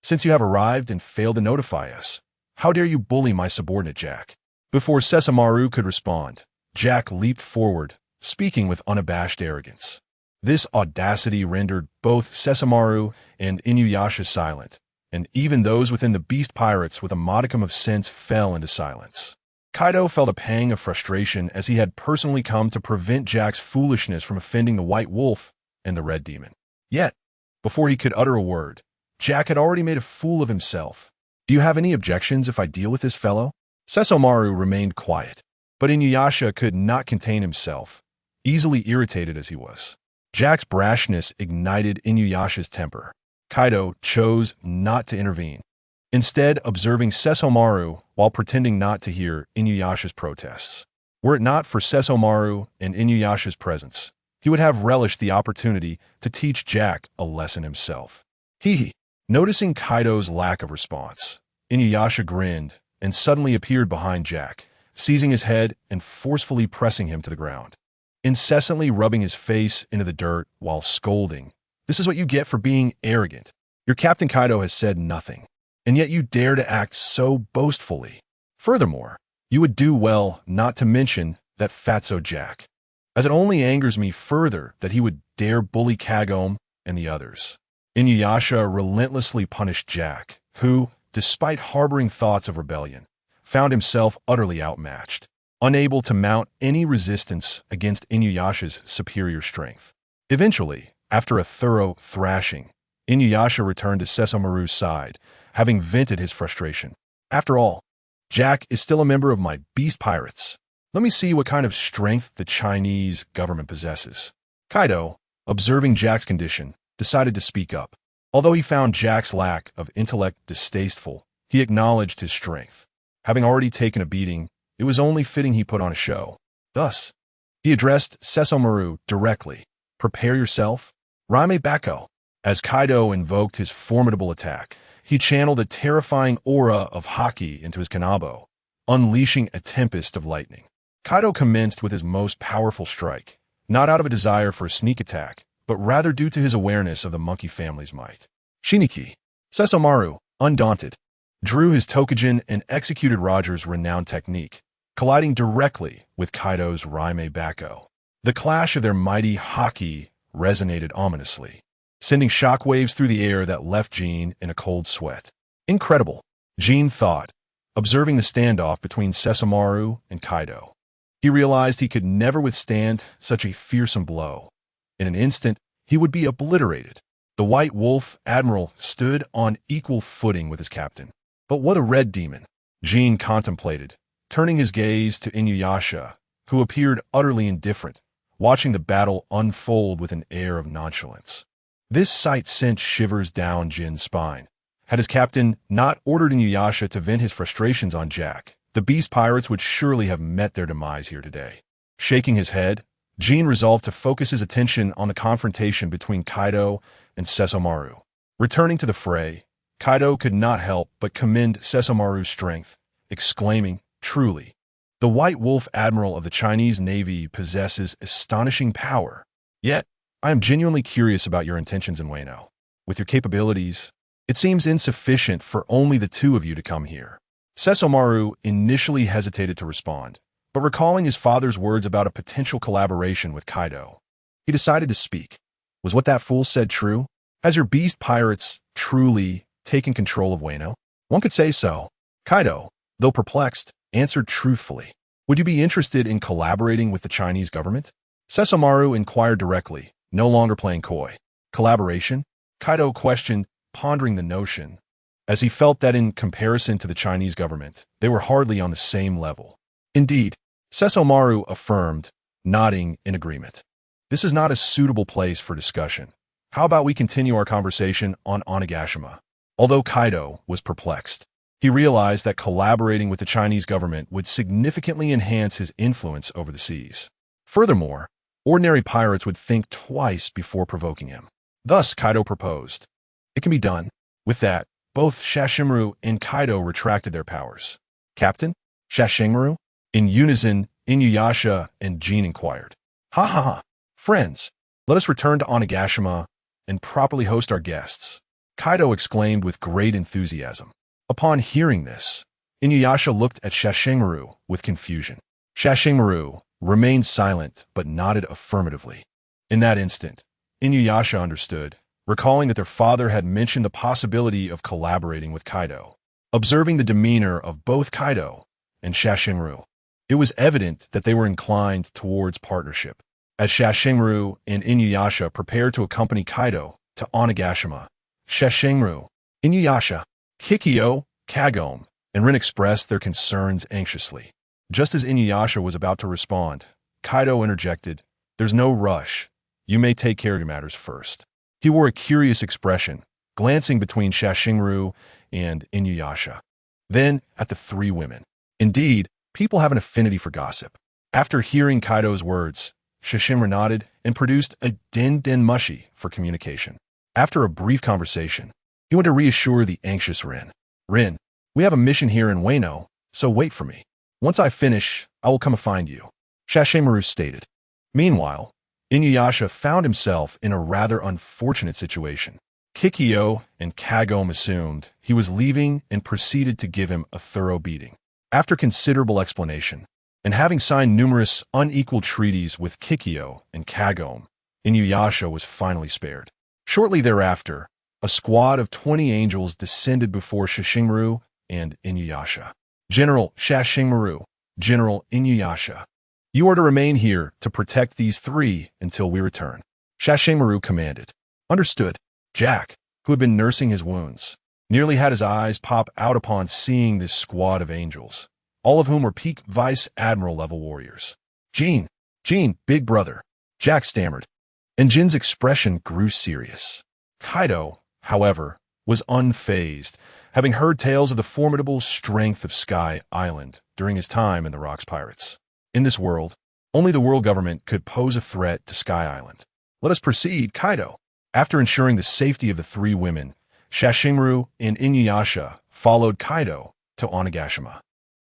Speaker 1: Since you have arrived and failed to notify us, how dare you bully my subordinate Jack? Before Sesshomaru could respond, Jack leaped forward, speaking with unabashed arrogance. This audacity rendered both Sesshomaru and Inuyasha silent, and even those within the beast pirates with a modicum of sense fell into silence. Kaido felt a pang of frustration as he had personally come to prevent Jack's foolishness from offending the White Wolf and the Red Demon. Yet, before he could utter a word, Jack had already made a fool of himself. Do you have any objections if I deal with this fellow? Sesshomaru remained quiet, but Inuyasha could not contain himself, easily irritated as he was. Jack's brashness ignited Inuyasha's temper. Kaido chose not to intervene, instead observing Sesshomaru while pretending not to hear Inuyasha's protests. Were it not for Sesshomaru and Inuyasha's presence, he would have relished the opportunity to teach Jack a lesson himself. Noticing Kaido's lack of response, Inuyasha grinned and suddenly appeared behind Jack, seizing his head and forcefully pressing him to the ground. Incessantly rubbing his face into the dirt while scolding, "This is what you get for being arrogant. Your Captain Kaido has said nothing, and yet you dare to act so boastfully. Furthermore, you would do well not to mention that fatso Jack, as it only angers me further that he would dare bully Kagome and the others." Inuyasha relentlessly punished Jack, who, despite harboring thoughts of rebellion, found himself utterly outmatched, unable to mount any resistance against Inuyasha's superior strength. Eventually, after a thorough thrashing, Inuyasha returned to Sesshomaru's side, having vented his frustration. After all, Jack is still a member of my beast pirates. Let me see what kind of strength the Chinese government possesses. Kaido, observing Jack's condition, decided to speak up. Although he found Jack's lack of intellect distasteful, he acknowledged his strength. Having already taken a beating, it was only fitting he put on a show. Thus, he addressed Sesshomaru directly. "Prepare yourself, Raime Bako." As Kaido invoked his formidable attack, he channeled a terrifying aura of haki into his kanabo, unleashing a tempest of lightning. Kaido commenced with his most powerful strike, not out of a desire for a sneak attack, but rather due to his awareness of the monkey family's might. Shiniki. Sesshomaru, undaunted, drew his Tokujin and executed Roger's renowned technique, colliding directly with Kaido's Raime Bako. The clash of their mighty haki resonated ominously, sending shockwaves through the air that left Jean in a cold sweat. Incredible, Jean thought, observing the standoff between Sesshomaru and Kaido. He realized he could never withstand such a fearsome blow. In an instant, he would be obliterated. The White Wolf Admiral stood on equal footing with his captain. But what a Red Demon, Jean contemplated, turning his gaze to Inuyasha, who appeared utterly indifferent, watching the battle unfold with an air of nonchalance. This sight sent shivers down Jin's spine. Had his captain not ordered Inuyasha to vent his frustrations on Jack, the beast pirates would surely have met their demise here today. Shaking his head, Jean resolved to focus his attention on the confrontation between Kaido and Sesshomaru. Returning to the fray, Kaido could not help but commend Sesshomaru's strength exclaiming, "Truly, the White Wolf Admiral of the Chinese Navy possesses astonishing power. Yet, I am genuinely curious about your intentions in Wano. With your capabilities, it seems insufficient for only the two of you to come here." Sesomaru initially hesitated to respond, but recalling his father's words about a potential collaboration with Kaido, he decided to speak. Was what that fool said true? Has your beast pirates truly taken control of Wano? One could say so. Kaido, though perplexed, answered truthfully. Would you be interested in collaborating with the Chinese government? Sesomaru inquired directly, no longer playing coy. Collaboration? Kaido questioned, pondering the notion, as he felt that in comparison to the Chinese government, they were hardly on the same level. Indeed, Sesomaru affirmed, nodding in agreement. This is not a suitable place for discussion. How about we continue our conversation on Onigashima? Although Kaido was perplexed, he realized that collaborating with the Chinese government would significantly enhance his influence over the seas. Furthermore, ordinary pirates would think twice before provoking him. Thus, Kaido proposed. It can be done. With that, both Sesshomaru and Kaido retracted their powers. Captain? Sesshomaru? In unison, Inuyasha and Jin inquired. Ha ha ha. Friends, let us return to Onigashima and properly host our guests, Kaido exclaimed with great enthusiasm. Upon hearing this, Inuyasha looked at Sesshomaru with confusion. Sesshomaru remained silent but nodded affirmatively. In that instant, Inuyasha understood, recalling that their father had mentioned the possibility of collaborating with Kaido. Observing the demeanor of both Kaido and Sesshomaru, it was evident that they were inclined towards partnership. As Sesshomaru and Inuyasha prepared to accompany Kaido to Onigashima, Sesshomaru, Inuyasha, Kikyo, Kagome, and Rin expressed their concerns anxiously. Just as Inuyasha was about to respond, Kaido interjected, "There's no rush. You may take care of your matters first." He wore a curious expression, glancing between Sesshomaru and Inuyasha, then at the three women. Indeed, people have an affinity for gossip. After hearing Kaido's words, Sesshomaru nodded and produced a den mushi for communication. After a brief conversation, he went to reassure the anxious Rin. "Rin, we have a mission here in Wano, so wait for me. Once I finish, I will come and find you," Sesshomaru stated. Meanwhile, Inuyasha found himself in a rather unfortunate situation. Kikyo and Kagome assumed he was leaving and proceeded to give him a thorough beating. After considerable explanation, and having signed numerous unequal treaties with Kikyo and Kagome, Inuyasha was finally spared. Shortly thereafter, a squad of 20 angels descended before Sesshomaru and Inuyasha. "General Sesshomaru, General Inuyasha, you are to remain here to protect these three until we return," Sesshomaru commanded. "Understood." Jack, who had been nursing his wounds, nearly had his eyes pop out upon seeing this squad of angels, all of whom were peak Vice Admiral level warriors. Jin, big brother," Jack stammered, and Jin's expression grew serious. Kaido, however, was unfazed, having heard tales of the formidable strength of Sky Island during his time in the Rocks Pirates. In this world, only the world government could pose a threat to Sky Island. "Let us proceed, Kaido." After ensuring the safety of the three women, Sesshomaru and Inuyasha followed Kaido to Onigashima.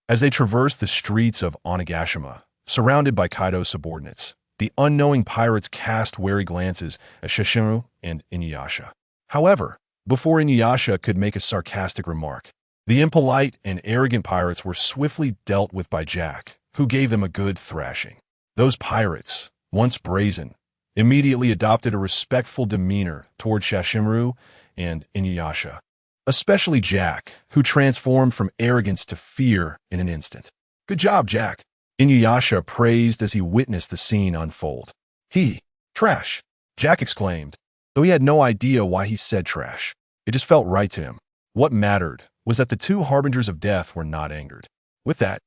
Speaker 1: As they traversed the streets of Onigashima, surrounded by Kaido's subordinates, the unknowing pirates cast wary glances at Sesshomaru and Inuyasha. However, before Inuyasha could make a sarcastic remark, the impolite and arrogant pirates were swiftly dealt with by Jack, who gave them a good thrashing. Those pirates, once brazen, immediately adopted a respectful demeanor toward Sesshomaru and Inuyasha, especially Jack, who transformed from arrogance to fear in an instant. "Good job, Jack," Inuyasha praised as he witnessed the scene unfold. Trash," Jack exclaimed, though he had no idea why he said trash. It just felt right to him. What mattered was that the two harbingers of death were not angered. With that,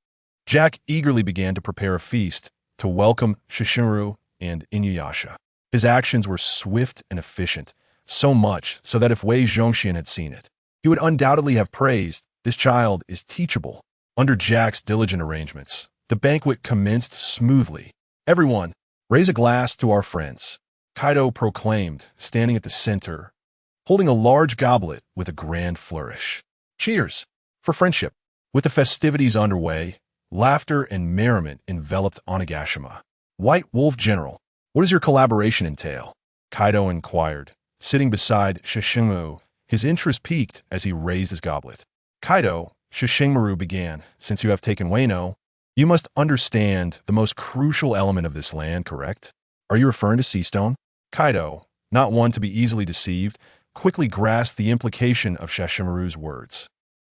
Speaker 1: Jack eagerly began to prepare a feast to welcome Sesshomaru and Inuyasha. His actions were swift and efficient, so much so that if Wei Zhongxian had seen it, he would undoubtedly have praised, "This child is teachable." Under Jack's diligent arrangements, the banquet commenced smoothly. "Everyone, raise a glass to our friends," Kaido proclaimed, standing at the center, holding a large goblet with a grand flourish. "Cheers! For friendship!" With the festivities underway, laughter and merriment enveloped Onigashima. White Wolf General, what does your collaboration entail? Kaido inquired, sitting beside Sesshomaru. His interest piqued as he raised his goblet. Kaido, Sesshomaru began, since you have taken Wano, you must understand the most crucial element of this land, correct? Are you referring to Seastone? Kaido, not one to be easily deceived, quickly grasped the implication of Sesshomaru's words.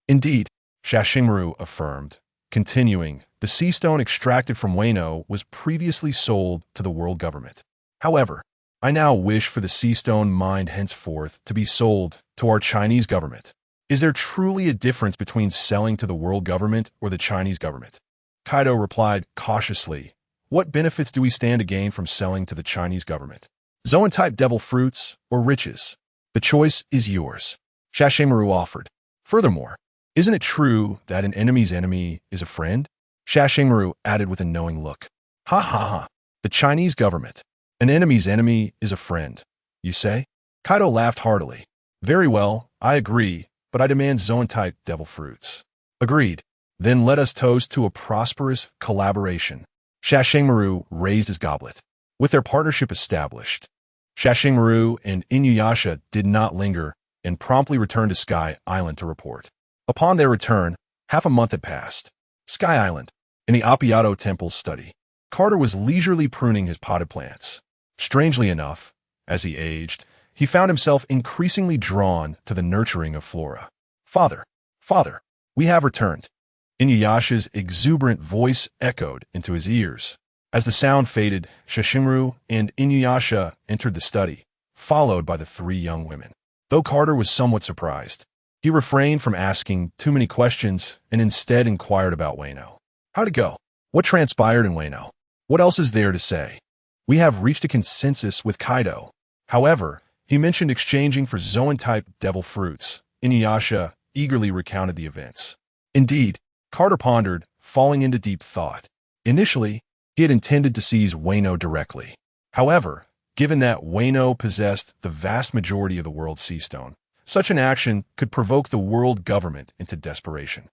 Speaker 1: Indeed, Sesshomaru affirmed, continuing, the Seastone extracted from Wano was previously sold to the world government. However, I now wish for the Seastone mined henceforth to be sold to our Chinese government. Is there truly a difference between selling to the world government or the Chinese government? Kaido replied cautiously, what benefits do we stand to gain from selling to the Chinese government? Zoan-type devil fruits or riches? The choice is yours, Sesshomaru offered. Furthermore, isn't it true that an enemy's enemy is a friend? Sesshomaru added with a knowing look. Ha ha ha. The Chinese government. An enemy's enemy is a friend, you say? Kaido laughed heartily. Very well, I agree, but I demand Zoan-type devil fruits. Agreed. Then let us toast to a prosperous collaboration. Sesshomaru raised his goblet. With their partnership established, Sesshomaru and Inuyasha did not linger and promptly returned to Sky Island to report. Upon their return, half a month had passed. Sky Island, in the Appiato Temple's study. Carter was leisurely pruning his potted plants. Strangely enough, as he aged, he found himself increasingly drawn to the nurturing of Flora. Father, we have returned. Inuyasha's exuberant voice echoed into his ears. As the sound faded, Sesshomaru and Inuyasha entered the study, followed by the three young women. Though Carter was somewhat surprised, he refrained from asking too many questions and instead inquired about Wano. How'd it go? What transpired in Wano? What else is there to say? We have reached a consensus with Kaido. However, he mentioned exchanging for Zoan-type devil fruits. Inuyasha eagerly recounted the events. Indeed, Carter pondered, falling into deep thought. Initially, he had intended to seize Wano directly. However, given that Wano possessed the vast majority of the world's seastone, such an action could provoke the world government into desperation.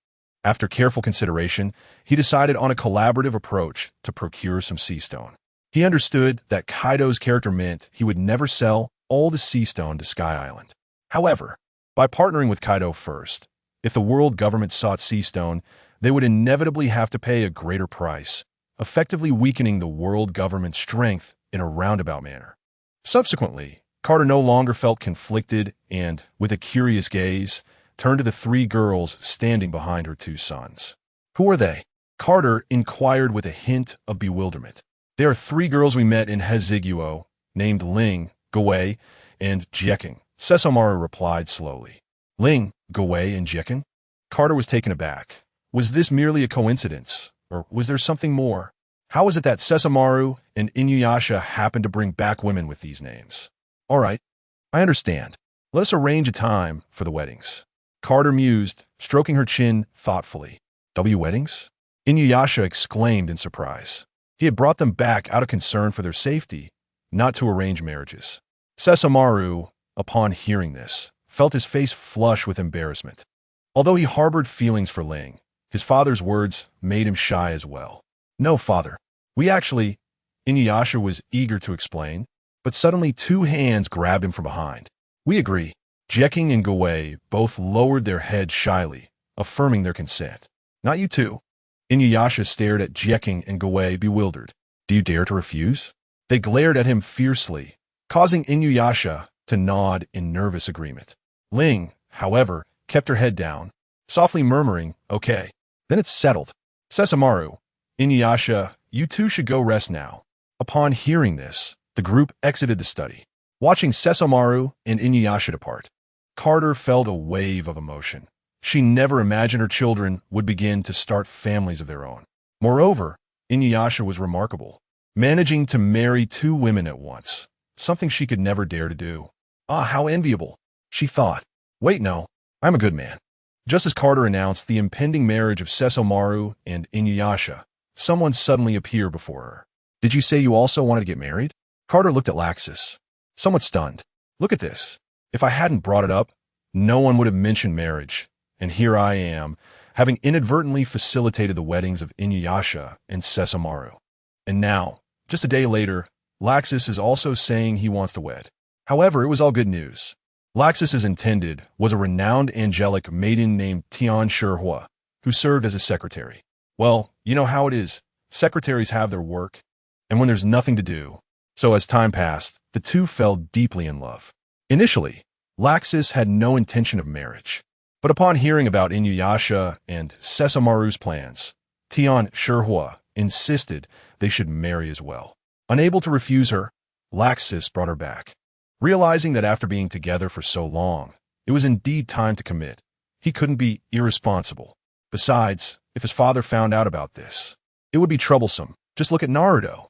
Speaker 1: After careful consideration, he decided on a collaborative approach to procure some seastone. He understood that Kaido's character meant he would never sell all the seastone to Sky Island. However, by partnering with Kaido first, if the world government sought seastone, they would inevitably have to pay a greater price, effectively weakening the world government's strength in a roundabout manner. Subsequently, Carter no longer felt conflicted and, with a curious gaze, turned to the three girls standing behind her two sons. Who are they? Carter inquired with a hint of bewilderment. They are three girls we met in Heziguo, named Ling, Gawei, and Jieking, Sesshomaru replied slowly. Ling, Gawei, and Jieking? Carter was taken aback. Was this merely a coincidence, or was there something more? How was it that Sesshomaru and Inuyasha happened to bring back women with these names? All right, I understand. Let us arrange a time for the weddings. Carter mused, stroking her chin thoughtfully. Weddings? Inuyasha exclaimed in surprise. He had brought them back out of concern for their safety, not to arrange marriages. Sesshomaru, upon hearing this, felt his face flush with embarrassment. Although he harbored feelings for Ling, his father's words made him shy as well. No, father. We actually... Inuyasha was eager to explain, but suddenly two hands grabbed him from behind. We agree. Jieking and Gawei both lowered their heads shyly, affirming their consent. Not you two. Inuyasha stared at Jieking and Gawei bewildered. Do you dare to refuse? They glared at him fiercely, causing Inuyasha to nod in nervous agreement. Ling, however, kept her head down, softly murmuring, okay. Then it's settled. Sesshomaru, Inuyasha, you two should go rest now. Upon hearing this, the group exited the study. Watching Sesshomaru and Inuyasha depart, Carter felt a wave of emotion. She never imagined her children would begin to start families of their own. Moreover, Inuyasha was remarkable, managing to marry two women at once, something she could never dare to do. Ah, how enviable, she thought. Wait, no, I'm a good man. Just as Carter announced the impending marriage of Sesshomaru and Inuyasha, someone suddenly appeared before her. Did you say you also wanted to get married? Carter looked at Laxus, somewhat stunned. Look at this. If I hadn't brought it up, no one would have mentioned marriage. And here I am, having inadvertently facilitated the weddings of Inuyasha and Sesshomaru. And now, just a day later, Laxus is also saying he wants to wed. However, it was all good news. Laxus's intended was a renowned angelic maiden named Tian Shihua, who served as his secretary. Well, you know how it is. Secretaries have their work, and when there's nothing to do. So as time passed, the two fell deeply in love. Initially, Laxus had no intention of marriage, but upon hearing about Inuyasha and Sesshomaru's plans, Tian Shihua insisted they should marry as well. Unable to refuse her, Laxus brought her back. Realizing that after being together for so long, it was indeed time to commit, he couldn't be irresponsible. Besides, if his father found out about this, it would be troublesome. Just look at Naruto.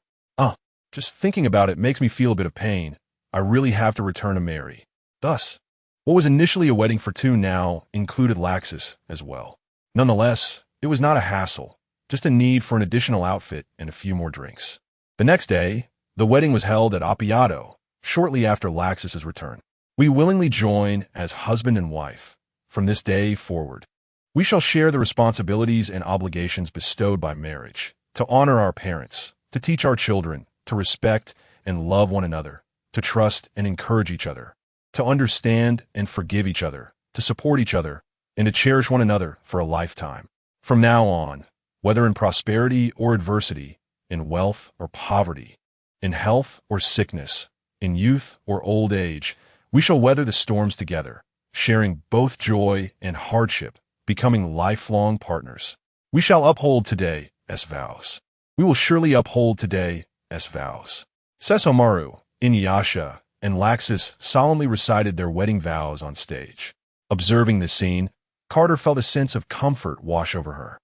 Speaker 1: Just thinking about it makes me feel a bit of pain. I really have to return to Mary. Thus, what was initially a wedding for two now included Laxus as well. Nonetheless, it was not a hassle, just a need for an additional outfit and a few more drinks. The next day, the wedding was held at Appiato, shortly after Laxus's return. We willingly join as husband and wife. From this day forward, we shall share the responsibilities and obligations bestowed by marriage, to honor our parents, to teach our children, to respect and love one another, to trust and encourage each other, to understand and forgive each other, to support each other, and to cherish one another for a lifetime. From now on, whether in prosperity or adversity, in wealth or poverty, in health or sickness, in youth or old age, we shall weather the storms together, sharing both joy and hardship, becoming lifelong partners. We shall uphold today's vows. We will surely uphold today's vows. Sesshomaru, Inuyasha, and Laxus solemnly recited their wedding vows on stage. Observing this scene, Carter felt a sense of comfort wash over her.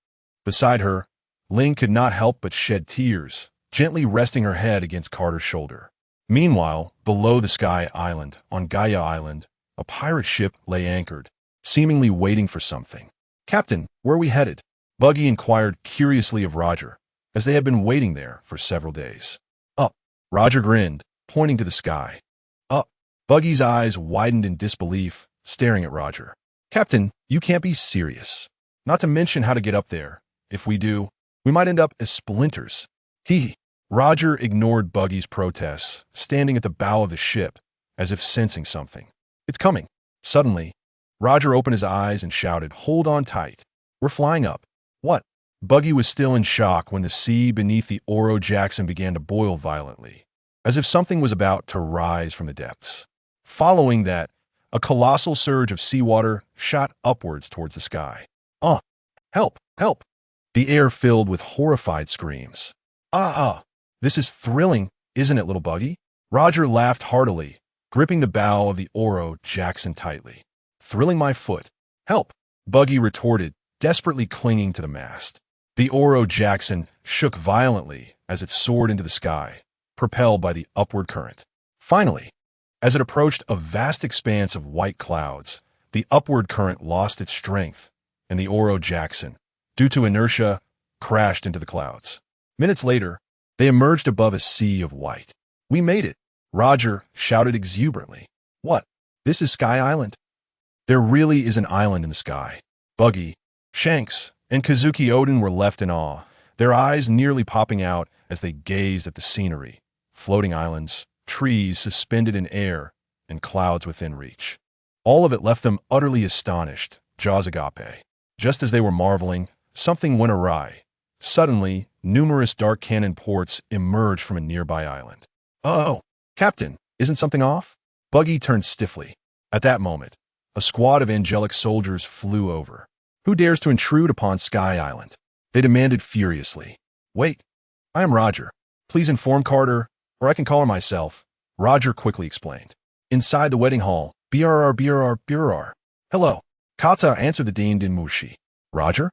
Speaker 1: Beside her, Ling could not help but shed tears, gently resting her head against Carter's shoulder. Meanwhile, below the Sky Island, on Gaia Island, a pirate ship lay anchored, seemingly waiting for something. "Captain, where are we headed?" Buggy inquired curiously of Roger, as they had been waiting there for several days. "Up," Roger grinned, pointing to the sky. "Up." Buggy's eyes widened in disbelief, staring at Roger. "Captain, you can't be serious. Not to mention how to get up there. If we do, we might end up as splinters." Roger ignored Buggy's protests, standing at the bow of the ship, as if sensing something. "It's coming." Suddenly, Roger opened his eyes and shouted, "Hold on tight. We're flying up." "What?" Buggy was still in shock when the sea beneath the Oro Jackson began to boil violently, as if something was about to rise from the depths. Following that, a colossal surge of seawater shot upwards towards the sky. Help! Help!" The air filled with horrified screams. This is thrilling, isn't it, little Buggy?" Roger laughed heartily, gripping the bow of the Oro Jackson tightly. "Thrilling my foot." "Help!" Buggy retorted, desperately clinging to the mast. The Oro Jackson shook violently as it soared into the sky, propelled by the upward current. Finally, as it approached a vast expanse of white clouds, the upward current lost its strength, and the Oro Jackson, due to inertia, crashed into the clouds. Minutes later, they emerged above a sea of white. "We made it!" Roger shouted exuberantly. "What? This is Sky Island?" "There really is an island in the sky." Buggy, Shanks, and Kazuki Oden were left in awe, their eyes nearly popping out as they gazed at the scenery, floating islands, trees suspended in air, and clouds within reach. All of it left them utterly astonished, jaws agape. Just as they were marveling, something went awry. Suddenly, numerous dark cannon ports emerged from a nearby island. "Oh, Captain, isn't something off?" Buggy turned stiffly. At that moment, a squad of angelic soldiers flew over. "Who dares to intrude upon Sky Island?" they demanded furiously. "Wait, I am Roger. Please inform Carter, or I can call her myself," Roger quickly explained. Inside the wedding hall, BRR. "Hello." Kata answered the dean in Mushi. "Roger?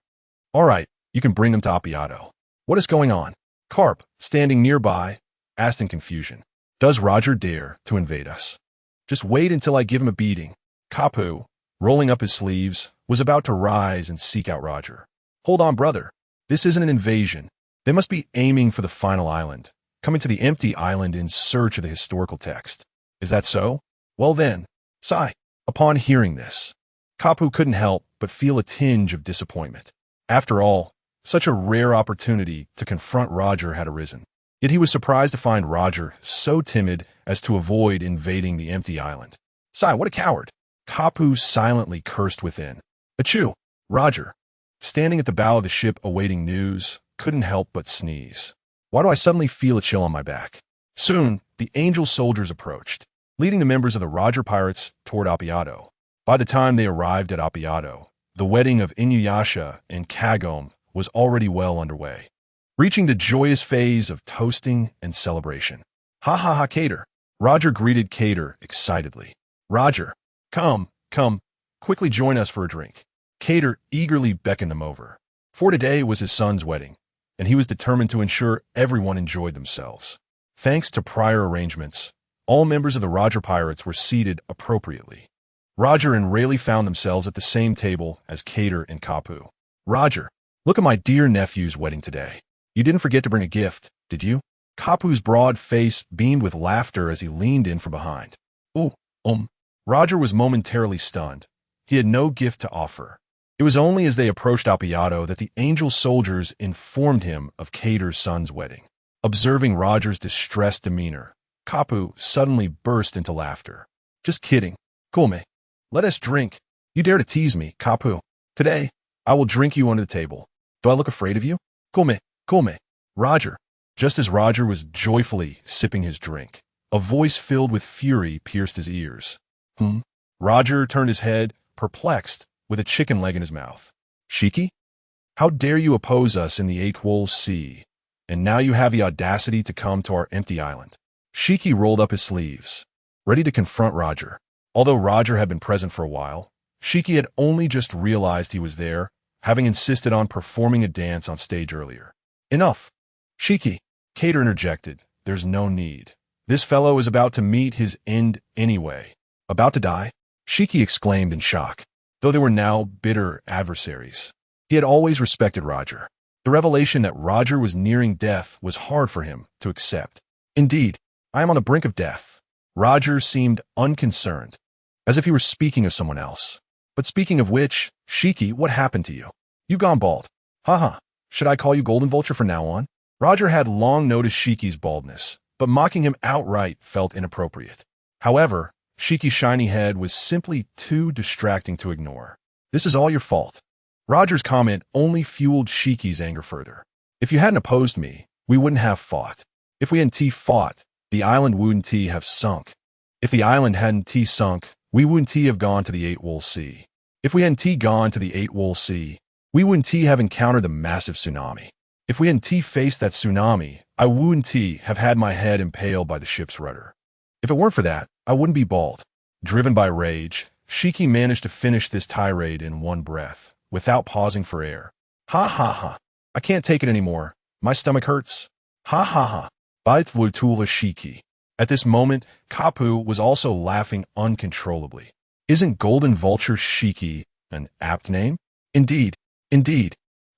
Speaker 1: All right, you can bring them to Appiato." "What is going on?" Carp, standing nearby, asked in confusion. "Does Roger dare to invade us?" "Just wait until I give him a beating." Kapu, rolling up his sleeves, was about to rise and seek out Roger. "Hold on, brother. This isn't an invasion. They must be aiming for the final island, coming to the empty island in search of the historical text." "Is that so? Well then, sigh." Upon hearing this, Kapu couldn't help but feel a tinge of disappointment. After all, such a rare opportunity to confront Roger had arisen. Yet he was surprised to find Roger so timid as to avoid invading the empty island. Sigh, what a coward! Kapu silently cursed within. Achoo! Roger, standing at the bow of the ship awaiting news, couldn't help but sneeze. Why do I suddenly feel a chill on my back? Soon, the angel soldiers approached, leading the members of the Roger pirates toward Appiato. By the time they arrived at Appiato, the wedding of Inuyasha and Kagome was already well underway, reaching the joyous phase of toasting and celebration. Ha ha ha, Cater! Roger greeted Cater excitedly. Roger, come, quickly join us for a drink. Cater eagerly beckoned him over. For today was his son's wedding, and he was determined to ensure everyone enjoyed themselves. Thanks to prior arrangements, all members of the Roger pirates were seated appropriately. Roger and Rayleigh found themselves at the same table as Cater and Kapu. Roger, look at my dear nephew's wedding today. You didn't forget to bring a gift, did you? Kapu's broad face beamed with laughter as he leaned in from behind. Oh, Roger was momentarily stunned. He had no gift to offer. It was only as they approached Appiato that the angel soldiers informed him of Cater's son's wedding. Observing Roger's distressed demeanor, Kapu suddenly burst into laughter. Just kidding. Come, let us drink. You dare to tease me, Kapu. Today, I will drink you under the table. Do I look afraid of you? Come. Roger. Just as Roger was joyfully sipping his drink, a voice filled with fury pierced his ears. Roger turned his head, perplexed, with a chicken leg in his mouth. Shiki? How dare you oppose us in the Eight Wolves Sea? And now you have the audacity to come to our empty island. Shiki rolled up his sleeves, ready to confront Roger. Although Roger had been present for a while, Shiki had only just realized he was there, having insisted on performing a dance on stage earlier. Enough! Shiki, Cater interjected. There's no need. This fellow is about to meet his end anyway. About to die? Shiki exclaimed in shock. Though they were now bitter adversaries, he had always respected Roger. The revelation that Roger was nearing death was hard for him to accept. Indeed, I am on the brink of death. Roger seemed unconcerned, as if he were speaking of someone else. But speaking of which, Shiki, what happened to you? You've gone bald. Haha, should I call you Golden Vulture from now on? Roger had long noticed Shiki's baldness, but mocking him outright felt inappropriate. However, Shiki's shiny head was simply too distracting to ignore. This is all your fault. Roger's comment only fueled Shiki's anger further. If you hadn't opposed me, we wouldn't have fought. If we hadn't fought, the island wouldn't have sunk. If the island hadn't sunk, we wouldn't have gone to the Eight Wolves Sea. If we hadn't gone to the Eight Wolves Sea, we wouldn't have encountered the massive tsunami. If we hadn't faced that tsunami, I wouldn't have had my head impaled by the ship's rudder. If it weren't for that, I wouldn't be bald. Driven by rage, Shiki managed to finish this tirade in one breath, without pausing for air. Ha ha ha. I can't take it anymore. My stomach hurts. Ha ha ha. Bait Vutula Shiki. At this moment, Kapu was also laughing uncontrollably. Isn't Golden Vulture Shiki an apt name? Indeed.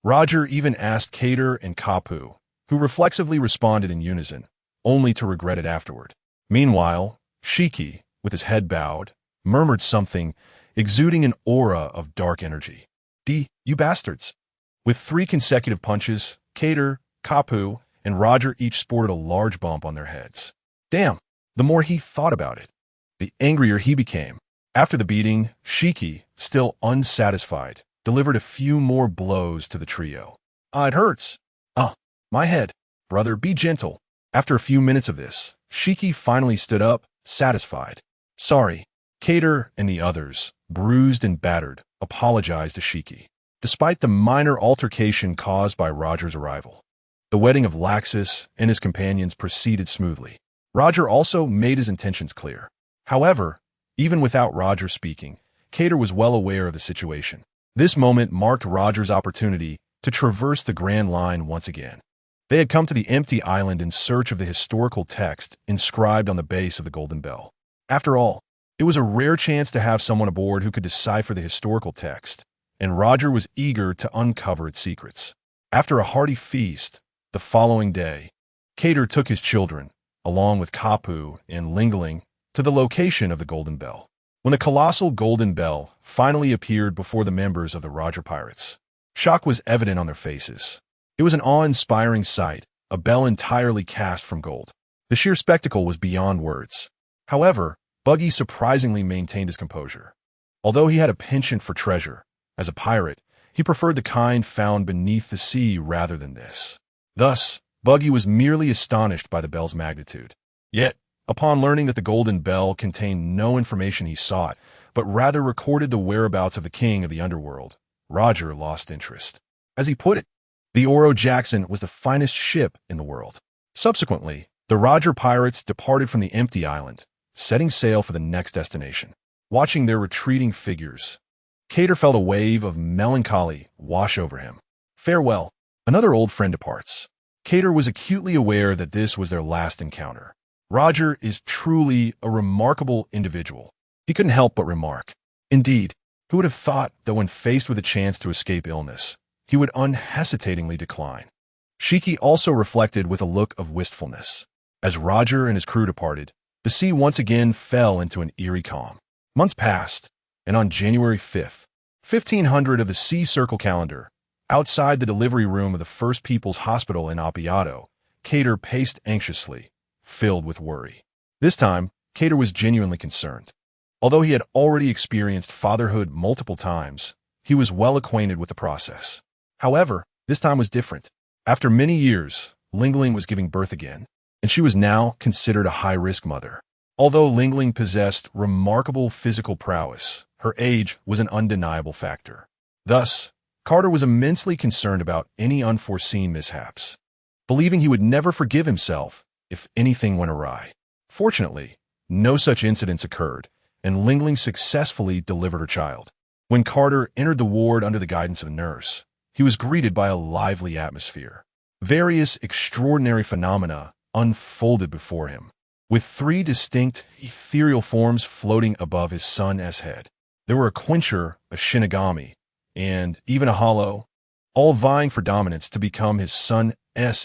Speaker 1: Roger even asked Cater and Kapu, who reflexively responded in unison, only to regret it afterward. Meanwhile, Shiki, with his head bowed, murmured something, exuding an aura of dark energy. You bastards! With 3 consecutive punches, Cater, Kapu, and Roger each sported a large bump on their heads. Damn! The more he thought about it, the angrier he became. After the beating, Shiki, still unsatisfied, delivered a few more blows to the trio. It hurts. My head. Brother, be gentle. After a few minutes of this, Shiki finally stood up, satisfied. Sorry. Cater and the others, bruised and battered, apologized to Shiki. Despite the minor altercation caused by Roger's arrival, the wedding of Laxus and his companions proceeded smoothly. Roger also made his intentions clear. However, even without Roger speaking, Cater was well aware of the situation. This moment marked Roger's opportunity to traverse the Grand Line once again. They had come to the empty island in search of the historical text inscribed on the base of the Golden Bell. After all, it was a rare chance to have someone aboard who could decipher the historical text, and Roger was eager to uncover its secrets. After a hearty feast, the following day, Cater took his children, along with Kapu and Lingling, to the location of the Golden Bell. When the colossal Golden Bell finally appeared before the members of the Roger Pirates, Shock was evident on their faces. It was an awe-inspiring sight, a bell entirely cast from gold. The sheer spectacle was beyond words. However, Buggy surprisingly maintained his composure. Although he had a penchant for treasure, as a pirate, he preferred the kind found beneath the sea rather than this. Thus, Buggy was merely astonished by the bell's magnitude. Yet, upon learning that the golden bell contained no information he sought, but rather recorded the whereabouts of the king of the underworld, Roger lost interest. As he put it, the Oro Jackson was the finest ship in the world. Subsequently, the Roger pirates departed from the empty island, setting sail for the next destination. Watching their retreating figures, Cater felt a wave of melancholy wash over him. Farewell. Another old friend departs. Cater was acutely aware that this was their last encounter. Roger is truly a remarkable individual. He couldn't help but remark. Indeed, who would have thought that when faced with a chance to escape illness, he would unhesitatingly decline? Shiki also reflected with a look of wistfulness. As Roger and his crew departed, the sea once again fell into an eerie calm. Months passed, and on January 5th, 1500 of the Sea Circle calendar, outside the delivery room of the First People's Hospital in Appiato, Cater paced anxiously, filled with worry. This time, Cater was genuinely concerned. Although he had already experienced fatherhood multiple times, he was well acquainted with the process. However, this time was different. After many years, Lingling was giving birth again, and she was now considered a high-risk mother. Although Lingling possessed remarkable physical prowess, her age was an undeniable factor. Thus, Carter was immensely concerned about any unforeseen mishaps, believing he would never forgive himself if anything went awry. Fortunately, no such incidents occurred, and Lingling successfully delivered her child. When Carter entered the ward under the guidance of a nurse, he was greeted by a lively atmosphere. Various extraordinary phenomena unfolded before him, with 3 distinct ethereal forms floating above his son's head. There were a quencher, a shinigami, and even a hollow, all vying for dominance to become his son's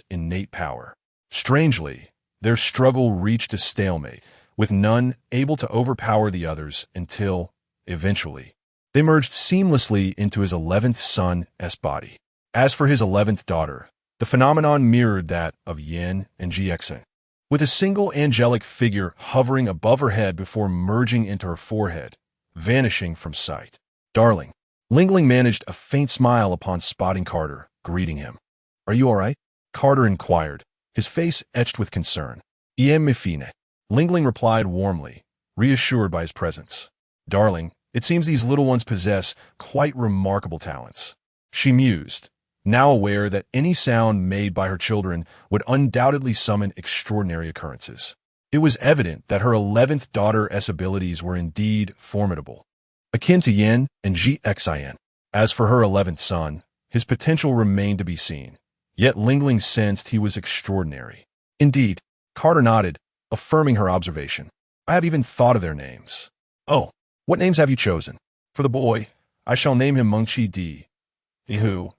Speaker 1: innate power. Strangely, their struggle reached a stalemate, with none able to overpower the others until, eventually, they merged seamlessly into his 11th son's body. As for his 11th daughter, the phenomenon mirrored that of Yin and GXN, with a single angelic figure hovering above her head before merging into her forehead, vanishing from sight. Darling. Lingling managed a faint smile upon spotting Carter, greeting him. Are you all right? Carter inquired, his face etched with concern. Me fine. Lingling replied warmly, reassured by his presence. Darling, it seems these little ones possess quite remarkable talents. She mused, now aware that any sound made by her children would undoubtedly summon extraordinary occurrences. It was evident that her 11th daughter's abilities were indeed formidable, akin to Yin and GXIN. As for her 11th son, his potential remained to be seen, yet Lingling sensed he was extraordinary. Indeed, Carter nodded, affirming her observation. I have even thought of their names. Oh, what names have you chosen? For the boy, I shall name him Mengqi Di. Ihu.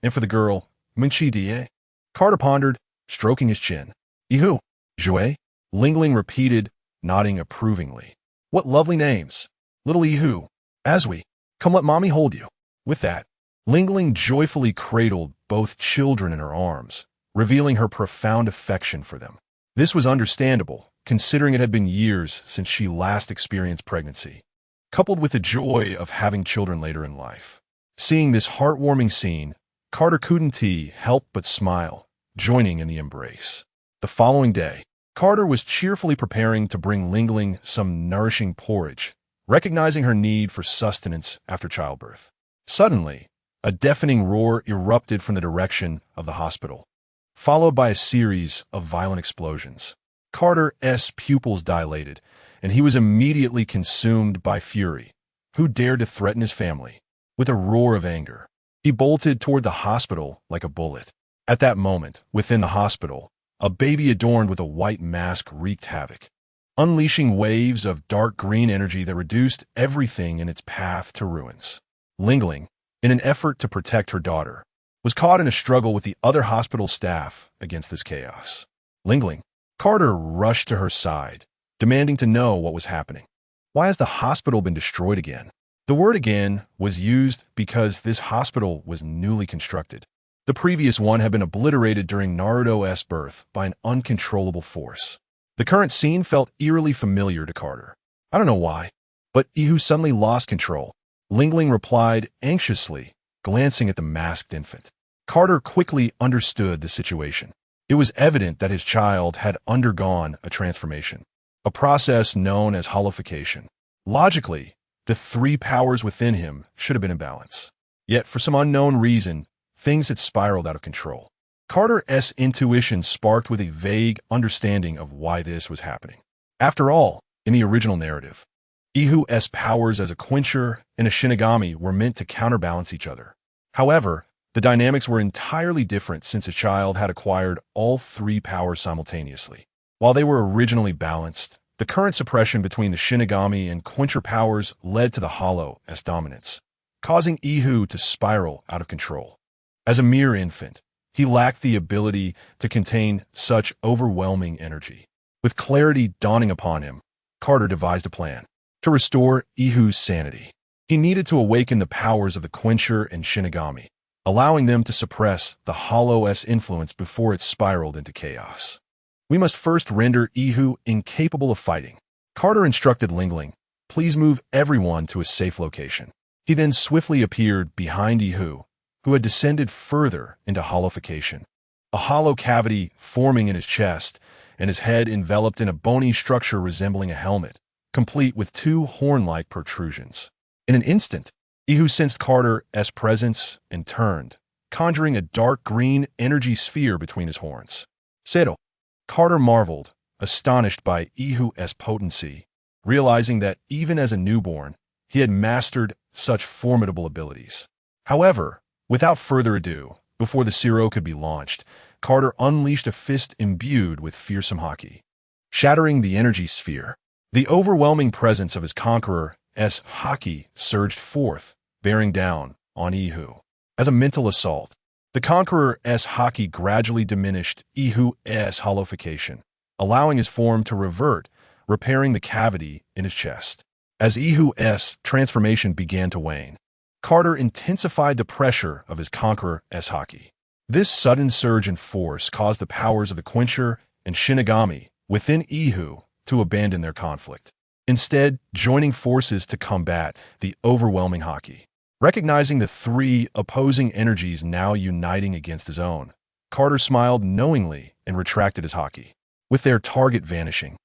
Speaker 1: And for the girl, Mengqi Die. Carter pondered, stroking his chin. Ihu. Jouet? Lingling repeated, nodding approvingly. What lovely names. Little Ihu. Aswi, come let mommy hold you. With that, Lingling joyfully cradled both children in her arms, revealing her profound affection for them. This was understandable, considering it had been years since she last experienced pregnancy, coupled with the joy of having children later in life. Seeing this heartwarming scene, Carter couldn't help but smile, joining in the embrace. The following day, Carter was cheerfully preparing to bring Lingling some nourishing porridge, recognizing her need for sustenance after childbirth. Suddenly, a deafening roar erupted from the direction of the hospital, followed by a series of violent explosions. Carter's pupils dilated, and he was immediately consumed by fury. Who dared to threaten his family? With a roar of anger, he bolted toward the hospital like a bullet. At that moment, within the hospital, a baby adorned with a white mask wreaked havoc, unleashing waves of dark green energy that reduced everything in its path to ruins. Lingling, in an effort to protect her daughter, was caught in a struggle with the other hospital staff against this chaos. Lingling. Carter rushed to her side, demanding to know what was happening. Why has the hospital been destroyed again? The word again was used because this hospital was newly constructed. The previous one had been obliterated during Naruto's birth by an uncontrollable force. The current scene felt eerily familiar to Carter. I don't know why, but Ihu suddenly lost control. Lingling replied anxiously, glancing at the masked infant. Carter quickly understood the situation. It was evident that his child had undergone a transformation, a process known as holification. Logically, the three powers within him should have been in balance. Yet, for some unknown reason, things had spiraled out of control. Carter's intuition sparked with a vague understanding of why this was happening. After all, in the original narrative, Ihu's powers as a quencher and a Shinigami were meant to counterbalance each other. However, the dynamics were entirely different since a child had acquired all three powers simultaneously. While they were originally balanced, the current suppression between the Shinigami and quencher powers led to the Hollow-S dominance, causing Ihu to spiral out of control. As a mere infant, he lacked the ability to contain such overwhelming energy. With clarity dawning upon him, Carter devised a plan to restore Ihu's sanity. He needed to awaken the powers of the quencher and Shinigami, allowing them to suppress the Hollow-S influence before it spiraled into chaos. We must first render Ihu incapable of fighting. Carter instructed Lingling, please move everyone to a safe location. He then swiftly appeared behind Ihu, who had descended further into holification, a hollow cavity forming in his chest and his head enveloped in a bony structure resembling a helmet, complete with two horn-like protrusions. In an instant, Ihu sensed Carter's presence and turned, conjuring a dark green energy sphere between his horns. Zoro. Carter marveled, astonished by Ihu's potency, realizing that even as a newborn, he had mastered such formidable abilities. However, without further ado, before the Zero could be launched, Carter unleashed a fist imbued with fearsome haki. Shattering the energy sphere, the overwhelming presence of his conqueror's haki surged forth, bearing down on Ihu. As a mental assault, the conqueror's haki gradually diminished Ihu's holification, allowing his form to revert, repairing the cavity in his chest. As Ihu's transformation began to wane, Carter intensified the pressure of his conqueror's haki. This sudden surge in force caused the powers of the quencher and Shinigami within Ihu to abandon their conflict, instead joining forces to combat the overwhelming haki. Recognizing the three opposing energies now uniting against his own, Carter smiled knowingly and retracted his haki. With their target vanishing,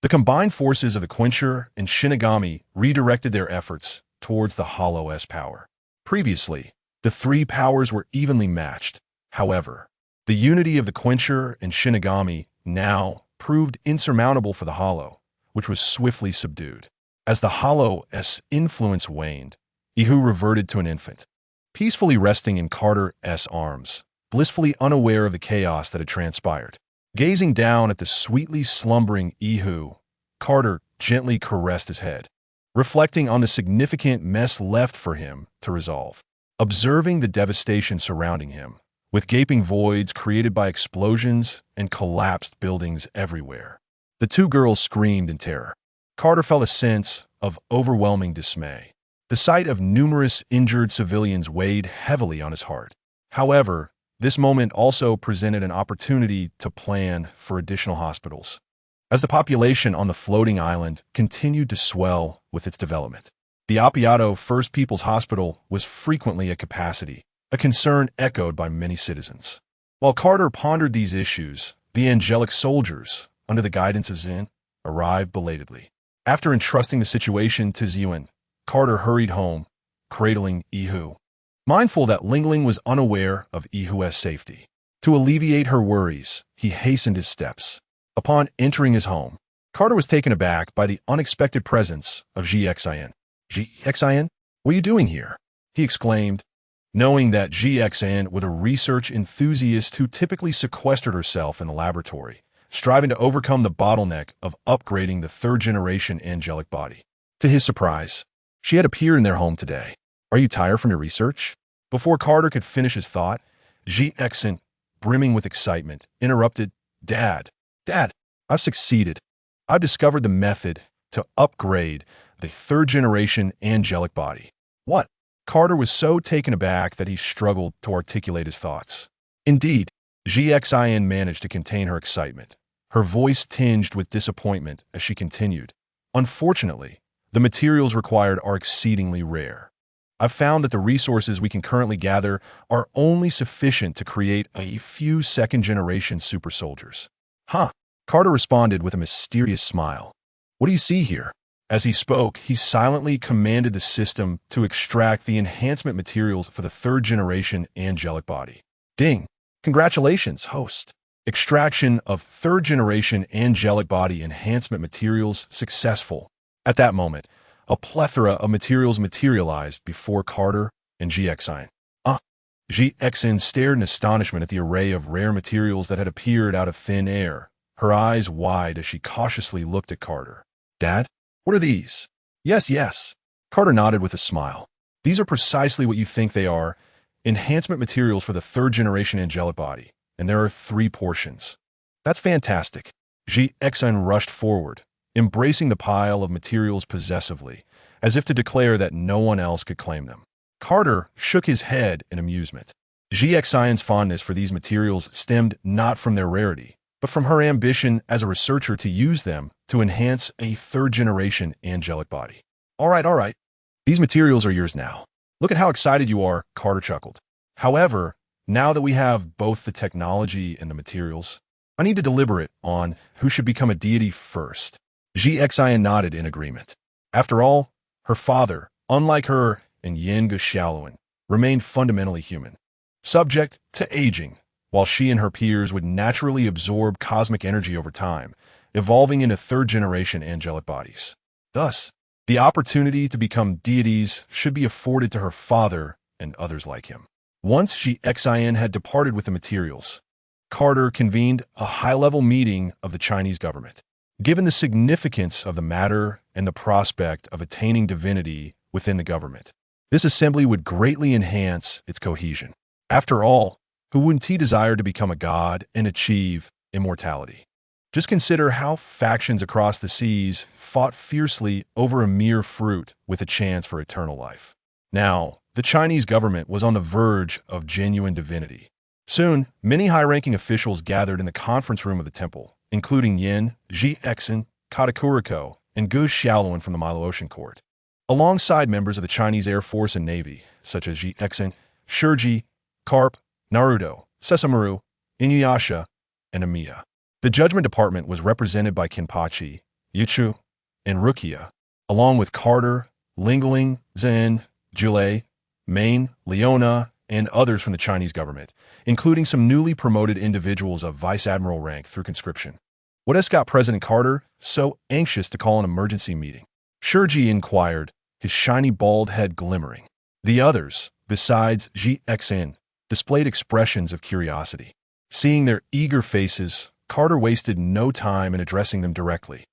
Speaker 1: the combined forces of the quencher and Shinigami redirected their efforts towards the Hollow-S power. Previously, the three powers were evenly matched. However, the unity of the quencher and Shinigami now proved insurmountable for the Hollow, which was swiftly subdued. As the Hollow-S influence waned, Ihu reverted to an infant, peacefully resting in Carter's arms, blissfully unaware of the chaos that had transpired. Gazing down at the sweetly slumbering Ihu, Carter gently caressed his head, reflecting on the significant mess left for him to resolve. Observing the devastation surrounding him, with gaping voids created by explosions and collapsed buildings everywhere, the two girls screamed in terror. Carter felt a sense of overwhelming dismay. The sight of numerous injured civilians weighed heavily on his heart. However, this moment also presented an opportunity to plan for additional hospitals, as the population on the floating island continued to swell with its development. The Appiato First People's Hospital was frequently at capacity, a concern echoed by many citizens. While Carter pondered these issues, the angelic soldiers, under the guidance of Zen, arrived belatedly. After entrusting the situation to Ziyuan, Carter hurried home, cradling Ihu, mindful that Lingling was unaware of Ihu's safety. To alleviate her worries, he hastened his steps. Upon entering his home, Carter was taken aback by the unexpected presence of GXIN. GXIN? What are you doing here? He exclaimed, knowing that GXIN was a research enthusiast who typically sequestered herself in the laboratory, striving to overcome the bottleneck of upgrading the third-generation angelic body. To his surprise, she had appeared in their home today. Are you tired from your research? Before Carter could finish his thought, GXIN, brimming with excitement, interrupted, Dad, I've succeeded. I've discovered the method to upgrade the third-generation angelic body. What? Carter was so taken aback that he struggled to articulate his thoughts. Indeed, GXIN managed to contain her excitement, her voice tinged with disappointment as she continued. Unfortunately, the materials required are exceedingly rare. I've found that the resources we can currently gather are only sufficient to create a few second-generation super soldiers. Huh? Carter responded with a mysterious smile. What do you see here? As he spoke, he silently commanded the system to extract the enhancement materials for the third-generation angelic body. Ding! Congratulations, host. Extraction of third-generation angelic body enhancement materials successful. At that moment, a plethora of materials materialized before Carter and GXIN. GXIN stared in astonishment at the array of rare materials that had appeared out of thin air, her eyes wide as she cautiously looked at Carter. Dad? What are these? Yes. Carter nodded with a smile. These are precisely what you think they are, enhancement materials for the third-generation angelic body, and there are 3 portions. That's fantastic. GXIN rushed forward, embracing the pile of materials possessively, as if to declare that no one else could claim them. Carter shook his head in amusement. GXIN's fondness for these materials stemmed not from their rarity, but from her ambition as a researcher to use them to enhance a third-generation angelic body. All right. These materials are yours now. Look at how excited you are, Carter chuckled. However, now that we have both the technology and the materials, I need to deliberate on who should become a deity first. GXIN nodded in agreement. After all, her father, unlike her and Yin Guxiaoluan, remained fundamentally human, subject to aging, while she and her peers would naturally absorb cosmic energy over time, evolving into third-generation angelic bodies. Thus, the opportunity to become deities should be afforded to her father and others like him. Once GXIN had departed with the materials, Carter convened a high-level meeting of the Chinese government. Given the significance of the matter and the prospect of attaining divinity within the government, this assembly would greatly enhance its cohesion. After all, who wouldn't he desire to become a god and achieve immortality? Just consider how factions across the seas fought fiercely over a mere fruit with a chance for eternal life. Now, the Chinese government was on the verge of genuine divinity. Soon, many high-ranking officials gathered in the conference room of the temple, including Yin, GXIN, Katakuriko, and Gu Xiaoluan from the Milo-Ocean Court, alongside members of the Chinese Air Force and Navy, such as GXIN, Shirji, Carp, Naruto, Sessamaru, Inuyasha, and Amiya. The Judgment Department was represented by Kenpachi, Yichu, and Rukia, along with Carter, Lingling, Zen, Jule, Maine, Leona, and others from the Chinese government, including some newly promoted individuals of Vice Admiral rank through conscription. What has got President Carter so anxious to call an emergency meeting? Shirji inquired, his shiny bald head glimmering. The others, besides GXIN, displayed expressions of curiosity. Seeing their eager faces, Carter wasted no time in addressing them directly.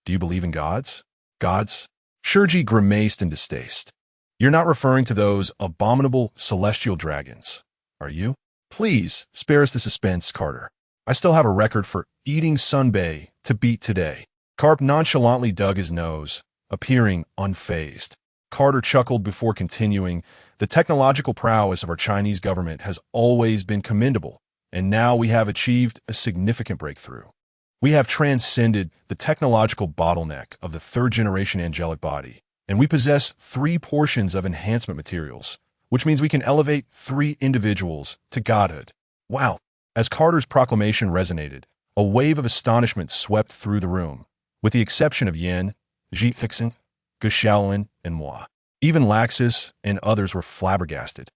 Speaker 1: Do you believe in gods? Gods? Shirji grimaced in distaste. You're not referring to those abominable celestial dragons, are you? Please, spare us the suspense, Carter. I still have a record for eating sunbae to beat today. Carp nonchalantly dug his nose, appearing unfazed. Carter chuckled before continuing, the technological prowess of our Chinese government has always been commendable, and now we have achieved a significant breakthrough. We have transcended the technological bottleneck of the third-generation angelic body, and we possess 3 portions of enhancement materials, which means we can elevate 3 individuals to godhood. Wow! As Carter's proclamation resonated, a wave of astonishment swept through the room, with the exception of Yin, GXIN, Guxiaoluan, and moi. Even Laxus and others were flabbergasted.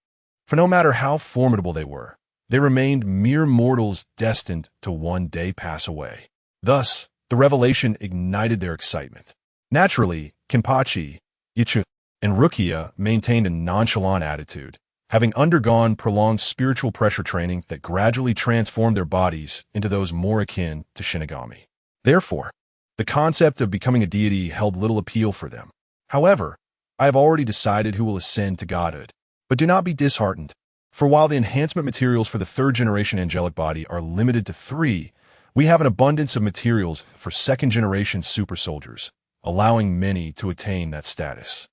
Speaker 1: For no matter how formidable they were, they remained mere mortals destined to one day pass away. Thus, the revelation ignited their excitement. Naturally, Kenpachi, Yichu, and Rukia maintained a nonchalant attitude, having undergone prolonged spiritual pressure training that gradually transformed their bodies into those more akin to Shinigami. Therefore, the concept of becoming a deity held little appeal for them. However, I have already decided who will ascend to godhood. But do not be disheartened, for while the enhancement materials for the third-generation angelic body are limited to 3, we have an abundance of materials for second-generation super soldiers, allowing many to attain that status.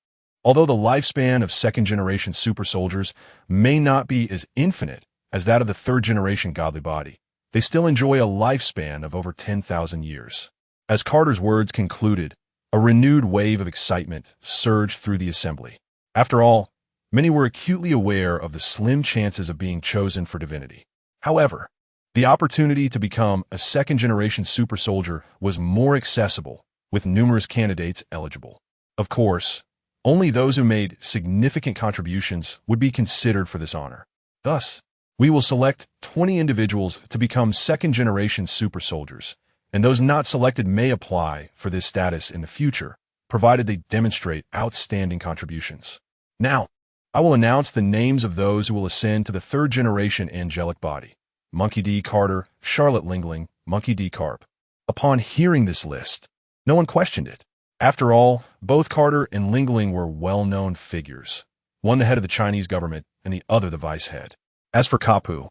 Speaker 1: Although the lifespan of second-generation super soldiers may not be as infinite as that of the third-generation godly body, they still enjoy a lifespan of over 10,000 years. As Carter's words concluded, a renewed wave of excitement surged through the assembly. After all, many were acutely aware of the slim chances of being chosen for divinity. However, the opportunity to become a second-generation super soldier was more accessible, with numerous candidates eligible. Of course, only those who made significant contributions would be considered for this honor. Thus, we will select 20 individuals to become second-generation super soldiers, and those not selected may apply for this status in the future, provided they demonstrate outstanding contributions. Now, I will announce the names of those who will ascend to the third-generation angelic body. Monkey D. Carter, Charlotte Lingling, Monkey D. Carp. Upon hearing this list, no one questioned it. After all, both Carter and Lingling were well-known figures, one the head of the Chinese government and the other the vice head. As for Kapu,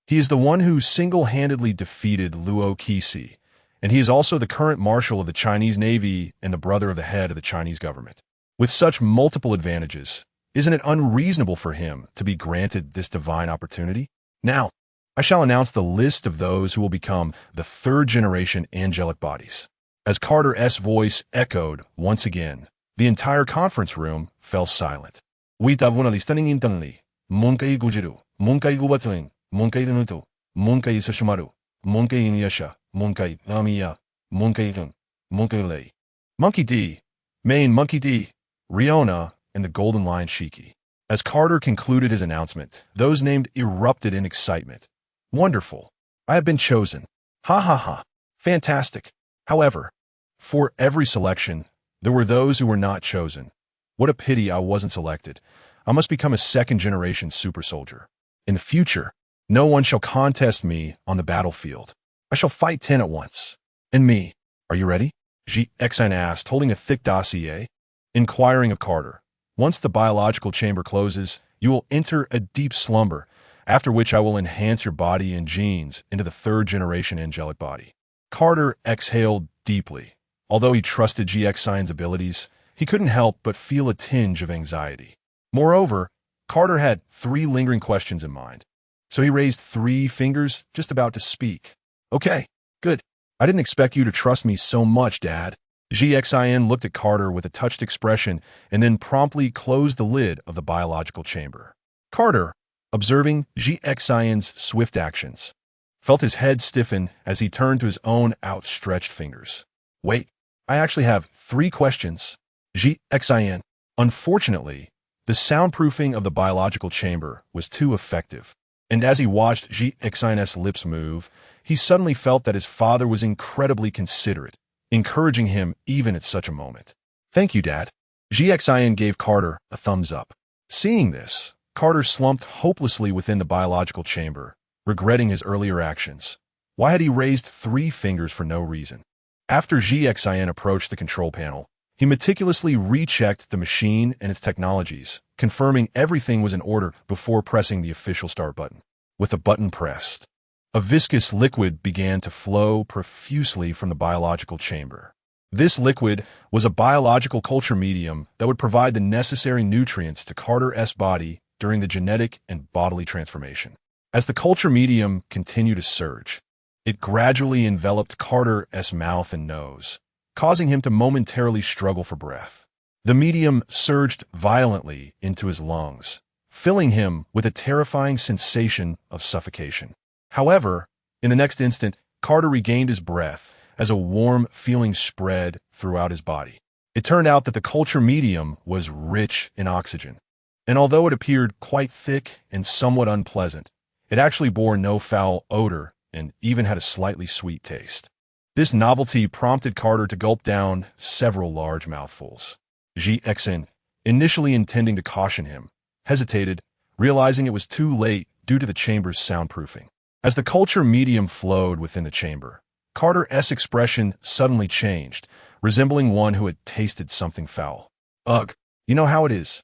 Speaker 1: he is the one who single-handedly defeated Luo Qixi, and he is also the current marshal of the Chinese Navy and the brother of the head of the Chinese government. With such multiple advantages, isn't it unreasonable for him to be granted this divine opportunity? Now, I shall announce the list of those who will become the third-generation angelic bodies. As Carter's voice echoed once again, the entire conference room fell silent. Munkai Gujiru, Munkai Gubatling, Munkai Nutu, Munkai Sashumaru, Munkai Inyasha, Munkai Namiya, Munkai Lung, Munkai Lei. Monkey D, Main Monkey D, Riona, and the Golden Lion Shiki. As Carter concluded his announcement, those named erupted in excitement. Wonderful. I have been chosen. Ha ha ha. Fantastic. However, for every selection, there were those who were not chosen. What a pity I wasn't selected. I must become a second-generation super soldier. In the future, no one shall contest me on the battlefield. I shall fight 10 at once. And me. Are you ready? Xine asked, holding a thick dossier. Inquiring of Carter. Once the biological chamber closes, you will enter a deep slumber, after which I will enhance your body and genes into the third-generation angelic body. Carter exhaled deeply. Although he trusted Xine's abilities, he couldn't help but feel a tinge of anxiety. Moreover, Carter had 3 lingering questions in mind, so he raised 3 fingers, just about to speak. Okay, good. I didn't expect you to trust me so much, Dad. Xin looked at Carter with a touched expression and then promptly closed the lid of the biological chamber. Carter, observing Xine's swift actions, felt his head stiffen as he turned to his own outstretched fingers. Wait, I actually have 3 questions. Xin. Unfortunately, the soundproofing of the biological chamber was too effective, and as he watched Xine's lips move, he suddenly felt that his father was incredibly considerate, encouraging him even at such a moment. Thank you, Dad. Xin gave Carter a thumbs up. Seeing this, Carter slumped hopelessly within the biological chamber, regretting his earlier actions. Why had he raised 3 fingers for no reason? After Xin approached the control panel, he meticulously rechecked the machine and its technologies, confirming everything was in order before pressing the official start button. With the button pressed, a viscous liquid began to flow profusely from the biological chamber. This liquid was a biological culture medium that would provide the necessary nutrients to Carter's body during the genetic and bodily transformation. As the culture medium continued to surge, it gradually enveloped Carter's mouth and nose, causing him to momentarily struggle for breath. The medium surged violently into his lungs, filling him with a terrifying sensation of suffocation. However, in the next instant, Carter regained his breath as a warm feeling spread throughout his body. It turned out that the culture medium was rich in oxygen, and although it appeared quite thick and somewhat unpleasant, it actually bore no foul odor and even had a slightly sweet taste. This novelty prompted Carter to gulp down several large mouthfuls. Xin, initially intending to caution him, hesitated, realizing it was too late due to the chamber's soundproofing. As the culture medium flowed within the chamber, Carter's expression suddenly changed, resembling one who had tasted something foul. Ugh, you know how it is.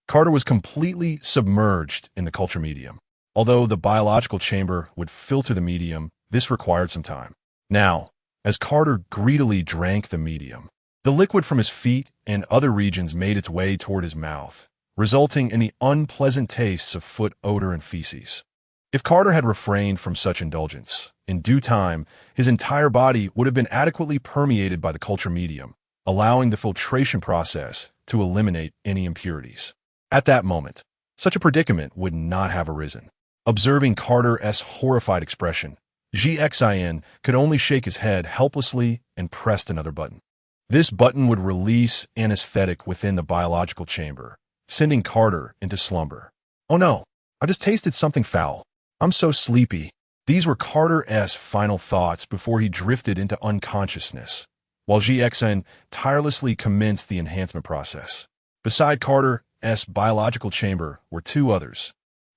Speaker 1: Carter was completely submerged in the culture medium. Although the biological chamber would filter the medium, this required some time. Now, as Carter greedily drank the medium, The liquid from his feet and other regions made its way toward his mouth, resulting in the unpleasant tastes of foot odor and feces. If Carter had refrained from such indulgence, in due time, his entire body would have been adequately permeated by the culture medium, allowing the filtration process to eliminate any impurities. At that moment, such a predicament would not have arisen. Observing Carter's horrified expression, GXIN could only shake his head helplessly and pressed another button. This button would release anesthetic within the biological chamber, sending Carter into slumber. "Oh no, I just tasted something foul. I'm so sleepy." These were Carter's final thoughts before he drifted into unconsciousness, while GXN tirelessly commenced the enhancement process. Beside Carter's biological chamber were two others,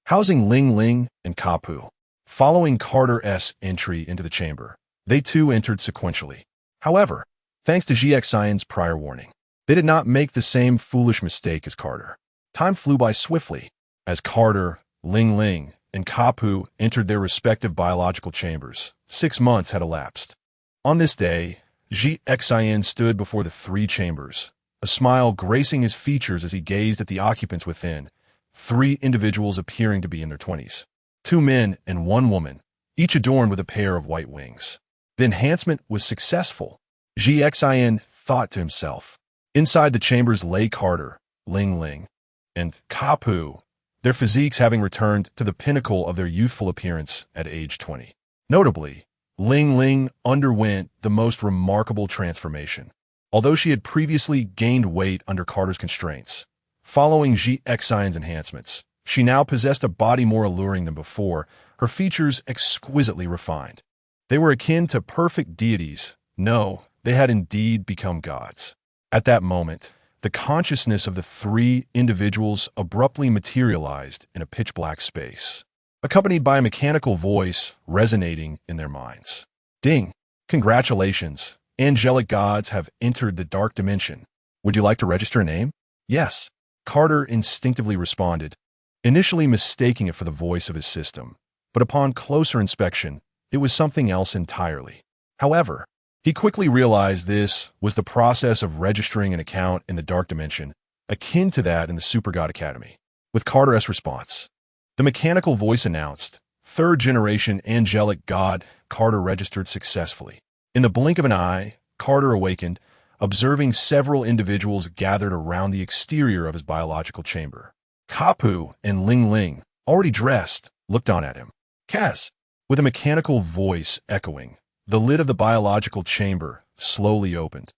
Speaker 1: housing Lingling and Kapu. Following Carter's entry into the chamber, they too entered sequentially. However, thanks to GXIN's prior warning, they did not make the same foolish mistake as Carter. Time flew by swiftly as Carter, Lingling, and Kapu entered their respective biological chambers. 6 months had elapsed. On this day, GXIN stood before the 3 chambers, a smile gracing his features as he gazed at the occupants within, 3 individuals appearing to be in their 20s. 2 men and 1 woman, each adorned with a pair of white wings. The enhancement was successful, GXIN thought to himself. Inside the chambers lay Carter, Lingling, and Kapu, their physiques having returned to the pinnacle of their youthful appearance at age 20. Notably, Lingling underwent the most remarkable transformation. Although she had previously gained weight under Carter's constraints, following GXIN's enhancements, she now possessed a body more alluring than before, her features exquisitely refined. They were akin to perfect deities. No, they had indeed become gods. At that moment, the consciousness of the 3 individuals abruptly materialized in a pitch-black space, accompanied by a mechanical voice resonating in their minds. "Ding! Congratulations! Angelic gods have entered the dark dimension. Would you like to register a name?" "Yes," Carter instinctively responded, initially mistaking it for the voice of his system, but upon closer inspection, it was something else entirely. However, he quickly realized this was the process of registering an account in the Dark Dimension, akin to that in the Super God Academy. With Carter's response, the mechanical voice announced, "Third-generation angelic god." Carter registered successfully. In the blink of an eye, Carter awakened, observing several individuals gathered around the exterior of his biological chamber. Kapu and Lingling, already dressed, looked on at him. "Kaz," with a mechanical voice echoing, the lid of the biological chamber slowly opened,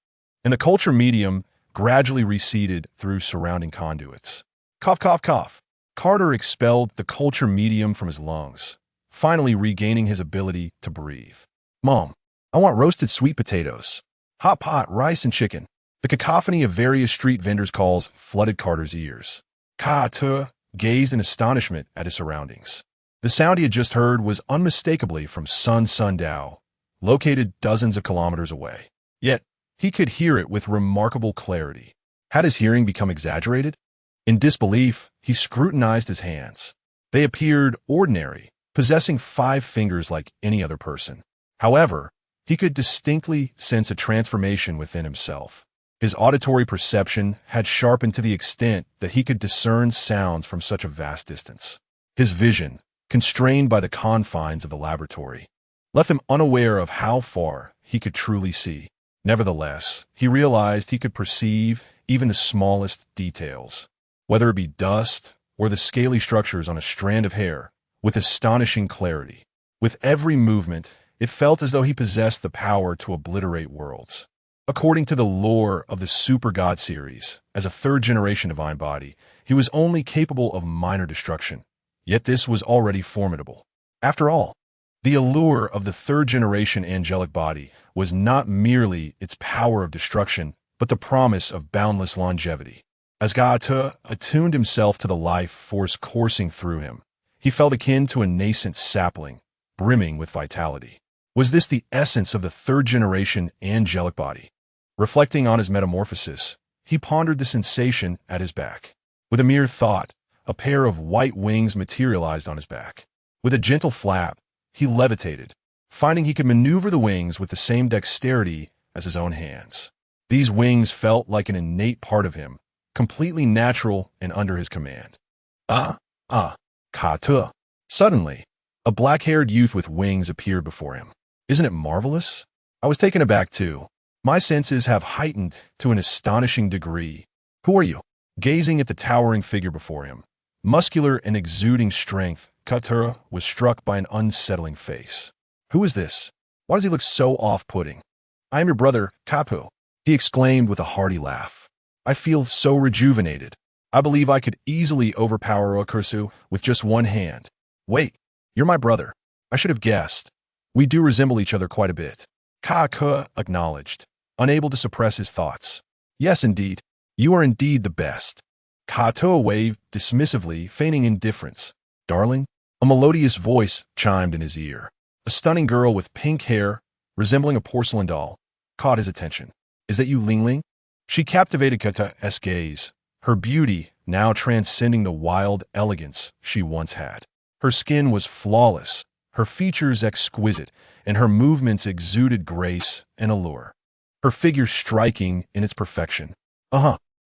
Speaker 1: and the culture medium gradually receded through surrounding conduits. Cough, cough, cough. Carter expelled the culture medium from his lungs, finally regaining his ability to breathe. "Mom, I want roasted sweet potatoes, hot pot, rice, and chicken." The cacophony of various street vendors' calls flooded Carter's ears. Ka-te gazed in astonishment at his surroundings. The sound he had just heard was unmistakably from Sun Sundao, located dozens of kilometers away. Yet, he could hear it with remarkable clarity. Had his hearing become exaggerated? In disbelief, he scrutinized his hands. They appeared ordinary, possessing 5 fingers like any other person. However, he could distinctly sense a transformation within himself. His auditory perception had sharpened to the extent that he could discern sounds from such a vast distance. His vision, constrained by the confines of the laboratory, left him unaware of how far he could truly see. Nevertheless, he realized he could perceive even the smallest details, whether it be dust or the scaly structures on a strand of hair, with astonishing clarity. With every movement, it felt as though he possessed the power to obliterate worlds. According to the lore of the Super God series, as a 3rd-generation divine body, he was only capable of minor destruction, yet this was already formidable. After all, the allure of the 3rd-generation angelic body was not merely its power of destruction, but the promise of boundless longevity. As Ga-te attuned himself to the life force coursing through him, he felt akin to a nascent sapling, brimming with vitality. Was this the essence of the 3rd-generation angelic body? Reflecting on his metamorphosis, he pondered the sensation at his back. With a mere thought, a pair of white wings materialized on his back. With a gentle flap, he levitated, finding he could maneuver the wings with the same dexterity as his own hands. These wings felt like an innate part of him, completely natural and under his command. Kata. Suddenly, a black-haired youth with wings appeared before him. Isn't it marvelous? I was taken aback too. My senses have heightened to an astonishing degree. Who are you? Gazing at the towering figure before him, muscular and exuding strength, Katura was struck by an unsettling face. Who is this? Why does he look so off-putting? I am your brother, Kapu, he exclaimed with a hearty laugh. I feel so rejuvenated. I believe I could easily overpower Okursu with just one hand. Wait, you're my brother. I should have guessed. We do resemble each other quite a bit. Kaku acknowledged, unable to suppress his thoughts. Yes, indeed. You are indeed the best. Kato waved dismissively, feigning indifference. Darling? A melodious voice chimed in his ear. A stunning girl with pink hair, resembling a porcelain doll, caught his attention. Is that you, Lingling? She captivated Kata's gaze, her beauty now transcending the wild elegance she once had. Her skin was flawless, her features exquisite, and her movements exuded grace and allure. Her figure striking in its perfection.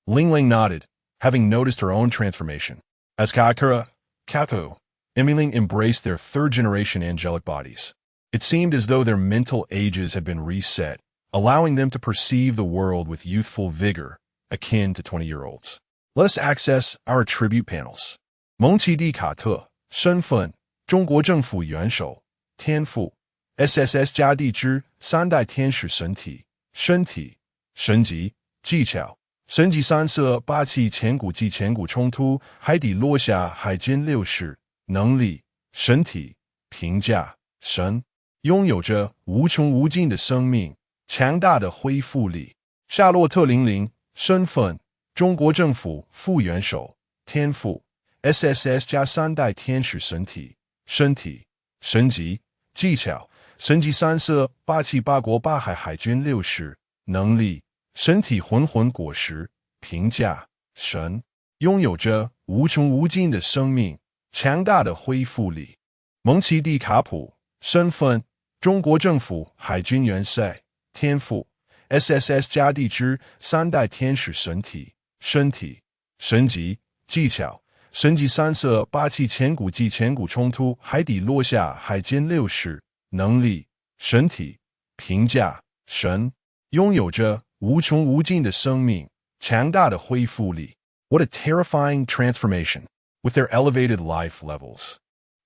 Speaker 1: Lingling nodded, having noticed her own transformation. As Kakura, Kapu, and Lingling embraced their third-generation angelic bodies, it seemed as though their mental ages had been reset, allowing them to perceive the world with youthful vigor, akin to 20-year-olds. Let us access our attribute panels. 蒙奇蒂卡特，身份，中国政府元首，天赋 ，SSS 加地之三代天使神体，身体，神级，技巧，神级三色霸气前古即前古冲突，海底落下海军六式，能力，神体，评价，神，拥有着无穷无尽的生命，强大的恢复力。夏洛特玲玲，身份。中国政府副元首，天赋 ，SSS 加三代天使神体，身体，神级，技巧，神级三色，霸气八国八海海军六式，能力，身体浑浑果实，评价，神，拥有着无穷无尽的生命，强大的恢复力。蒙奇蒂卡普，身份，中国政府海军元帅，天赋 ，SSS 加地之三代天使神体。身体，神级，技巧，神级三色，霸气前古即前古冲突，海底落下海间六式，能力，神体，评价，神，拥有着无穷无尽的生命，强大的恢复力。What a terrifying transformation, with their elevated life levels.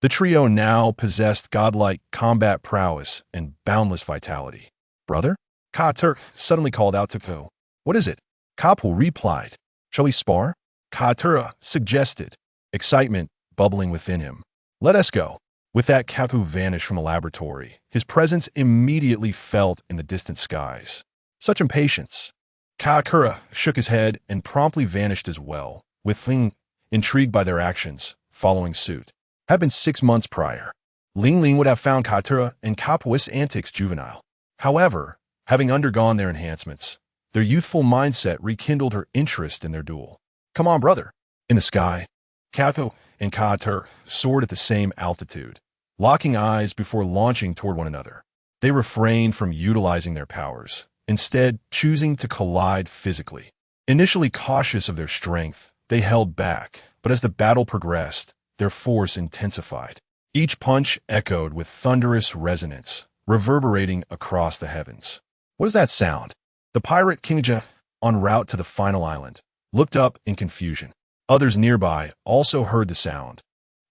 Speaker 1: The trio now possessed godlike combat prowess and boundless vitality. Brother? Ka-Turk suddenly called out to Ko. What is it? Kapu replied. Shall we spar? Katura suggested, excitement bubbling within him. Let us go. With that, Kapu vanished from the laboratory, his presence immediately felt in the distant skies. Such impatience. Kakura shook his head and promptly vanished as well, with Ling, intrigued by their actions, following suit. Had been 6 months prior. Lingling would have found Katura and Kapu's antics juvenile. However, having undergone their enhancements, their youthful mindset rekindled her interest in their duel. Come on, brother. In the sky, Kapu and Katur soared at the same altitude, locking eyes before launching toward one another. They refrained from utilizing their powers, instead choosing to collide physically. Initially cautious of their strength, they held back, but as the battle progressed, their force intensified. Each punch echoed with thunderous resonance, reverberating across the heavens. What is that sound? The pirate Kingja, en route to the final island, looked up in confusion. Others nearby also heard the sound,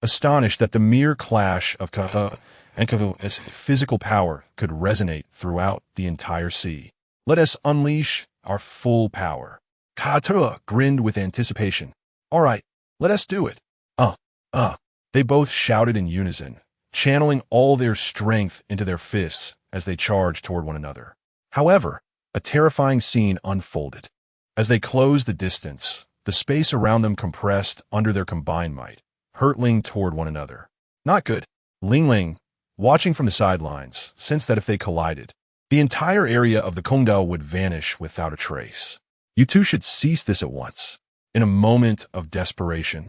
Speaker 1: astonished that the mere clash of Kaha and Kahu's physical power could resonate throughout the entire sea. Let us unleash our full power. Katua grinned with anticipation. All right, let us do it. They both shouted in unison, channeling all their strength into their fists as they charged toward one another. However, a terrifying scene unfolded. As they closed the distance, the space around them compressed under their combined might, hurtling toward one another. Not good. Lingling, watching from the sidelines, sensed that if they collided, the entire area of the Kongdao would vanish without a trace. You two should cease this at once. In a moment of desperation,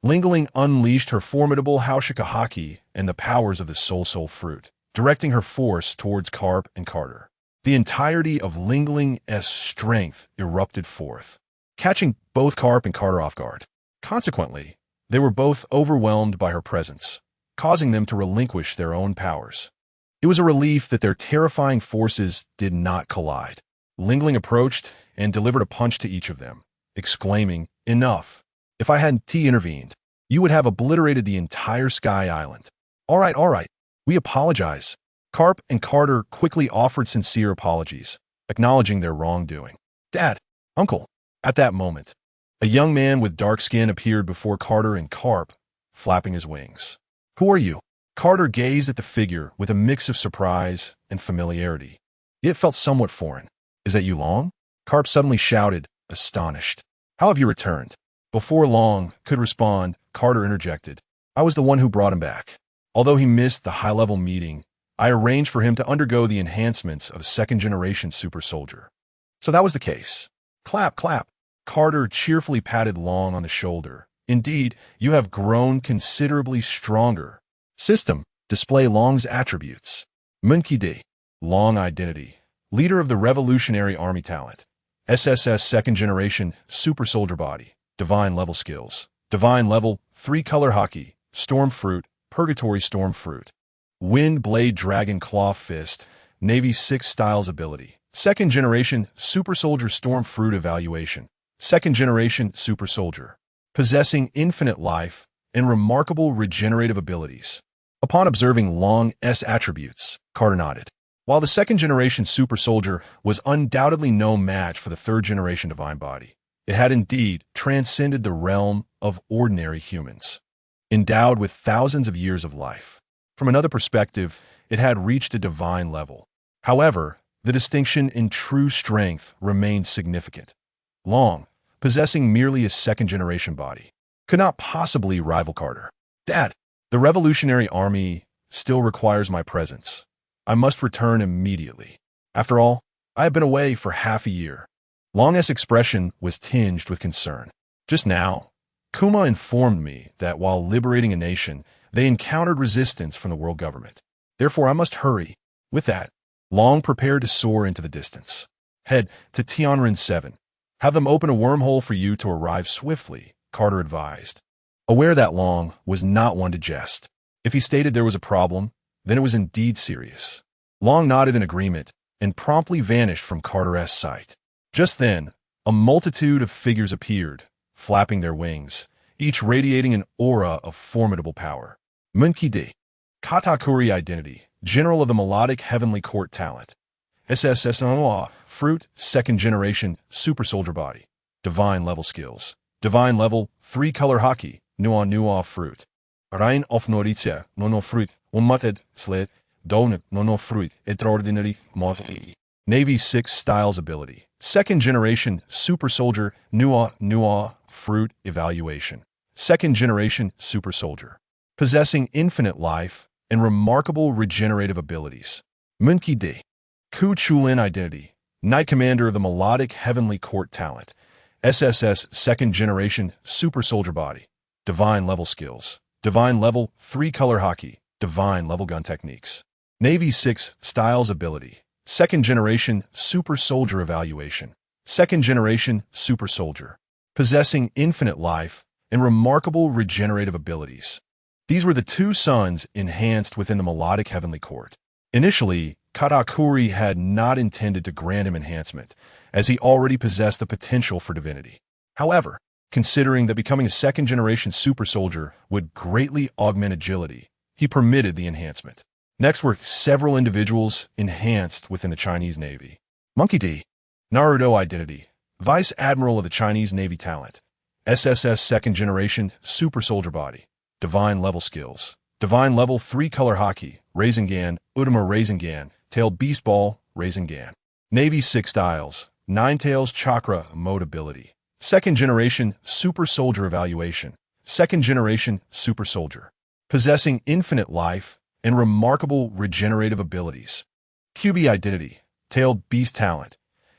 Speaker 1: Lingling unleashed her formidable Haushika Haki and the powers of the Soul fruit, directing her force towards Carp and Carter. The entirety of Lingling's strength erupted forth, catching both Carp and Carter off guard. Consequently, they were both overwhelmed by her presence, causing them to relinquish their own powers. It was a relief that their terrifying forces did not collide. Lingling approached and delivered a punch to each of them, exclaiming, "Enough! If I hadn't intervened, you would have obliterated the entire Sky Island." All right, we apologize." Carp and Carter quickly offered sincere apologies, acknowledging their wrongdoing. "Dad, Uncle." At that moment, a young man with dark skin appeared before Carter and Carp, flapping his wings. "Who are you?" Carter gazed at the figure with a mix of surprise and familiarity. It felt somewhat foreign. "Is that you, Long?" Carp suddenly shouted, astonished. "How have you returned?" Before Long could respond, Carter interjected, "I was the one who brought him back. Although he missed the high-level meeting, I arranged for him to undergo the enhancements of a second-generation super soldier." "So that was the case." Clap, clap. Carter cheerfully patted Long on the shoulder. "Indeed, you have grown considerably stronger." System. Display Long's attributes. Monkey D. Long identity. Leader of the Revolutionary Army Talent. SSS Second Generation Super Soldier Body. Divine Level Skills. Divine Level 3 Color Hockey. Storm Fruit. Purgatory Storm Fruit. Wind Blade Dragon Claw Fist. Navy 6 Styles Ability. Second Generation Super Soldier Storm Fruit Evaluation. Second Generation Super Soldier. Possessing infinite life and remarkable regenerative abilities. Upon observing Long's attributes, Carter nodded. While the second-generation super soldier was undoubtedly no match for the third-generation divine body, it had indeed transcended the realm of ordinary humans. Endowed with thousands of years of life, from another perspective, it had reached a divine level. However, the distinction in true strength remained significant. Long, possessing merely a second-generation body, could not possibly rival Carter. "Dad, the Revolutionary Army still requires my presence. I must return immediately. After all, I have been away for half a year." Long's expression was tinged with concern. "Just now, Kuma informed me that while liberating a nation, they encountered resistance from the world government. Therefore, I must hurry." With that, Long prepared to soar into the distance. "Head to Tianrin 7. Have them open a wormhole for you to arrive swiftly," Carter advised. Aware that Long was not one to jest. If he stated there was a problem, then it was indeed serious. Long nodded in agreement and promptly vanished from Carter's sight. Just then, a multitude of figures appeared, flapping their wings, each radiating an aura of formidable power. Monkey D. Katakuri Identity, General of the Melodic Heavenly Court Talent. SSS Noa, Fruit, Second Generation, Super Soldier Body. Divine Level Skills. Divine Level, 3 Color Hockey, Nua Fruit. Rein of Noritia, Nono Fruit, Unmatted, Sled, Donut, Nono Fruit, Extraordinary, Mothi. Navy 6 Styles Ability. Second Generation, Super Soldier, Nua Fruit Evaluation. Second Generation, Super Soldier. Possessing infinite life and remarkable regenerative abilities. Monkey D. Ku Chulin Identity. Knight Commander of the Melodic Heavenly Court Talent. SSS Second Generation Super Soldier Body. Divine Level Skills. Divine Level 3 Color Hockey. Divine Level Gun Techniques. Navy 6 Styles Ability. Second Generation Super Soldier Evaluation. Second Generation Super Soldier. Possessing infinite life and remarkable regenerative abilities. These were the two sons enhanced within the Melodic Heavenly Court. Initially, Katakuri had not intended to grant him enhancement, as he already possessed the potential for divinity. However, considering that becoming a second-generation super soldier would greatly augment agility, he permitted the enhancement. Next were several individuals enhanced within the Chinese Navy. Monkey D. Naruto Identity. Vice Admiral of the Chinese Navy Talent. SSS Second Generation Super Soldier Body. Divine Level Skills. Divine Level 3 Color Hockey. Rasengan, Udama Rasengan, Tail Beast Ball, Rasengan. Navy 6 Styles. Nine Tails Chakra Mode Ability. Second Generation Super Soldier Evaluation. Second Generation Super Soldier. Possessing infinite life and remarkable regenerative abilities. QB Identity. Tailed Beast Talent.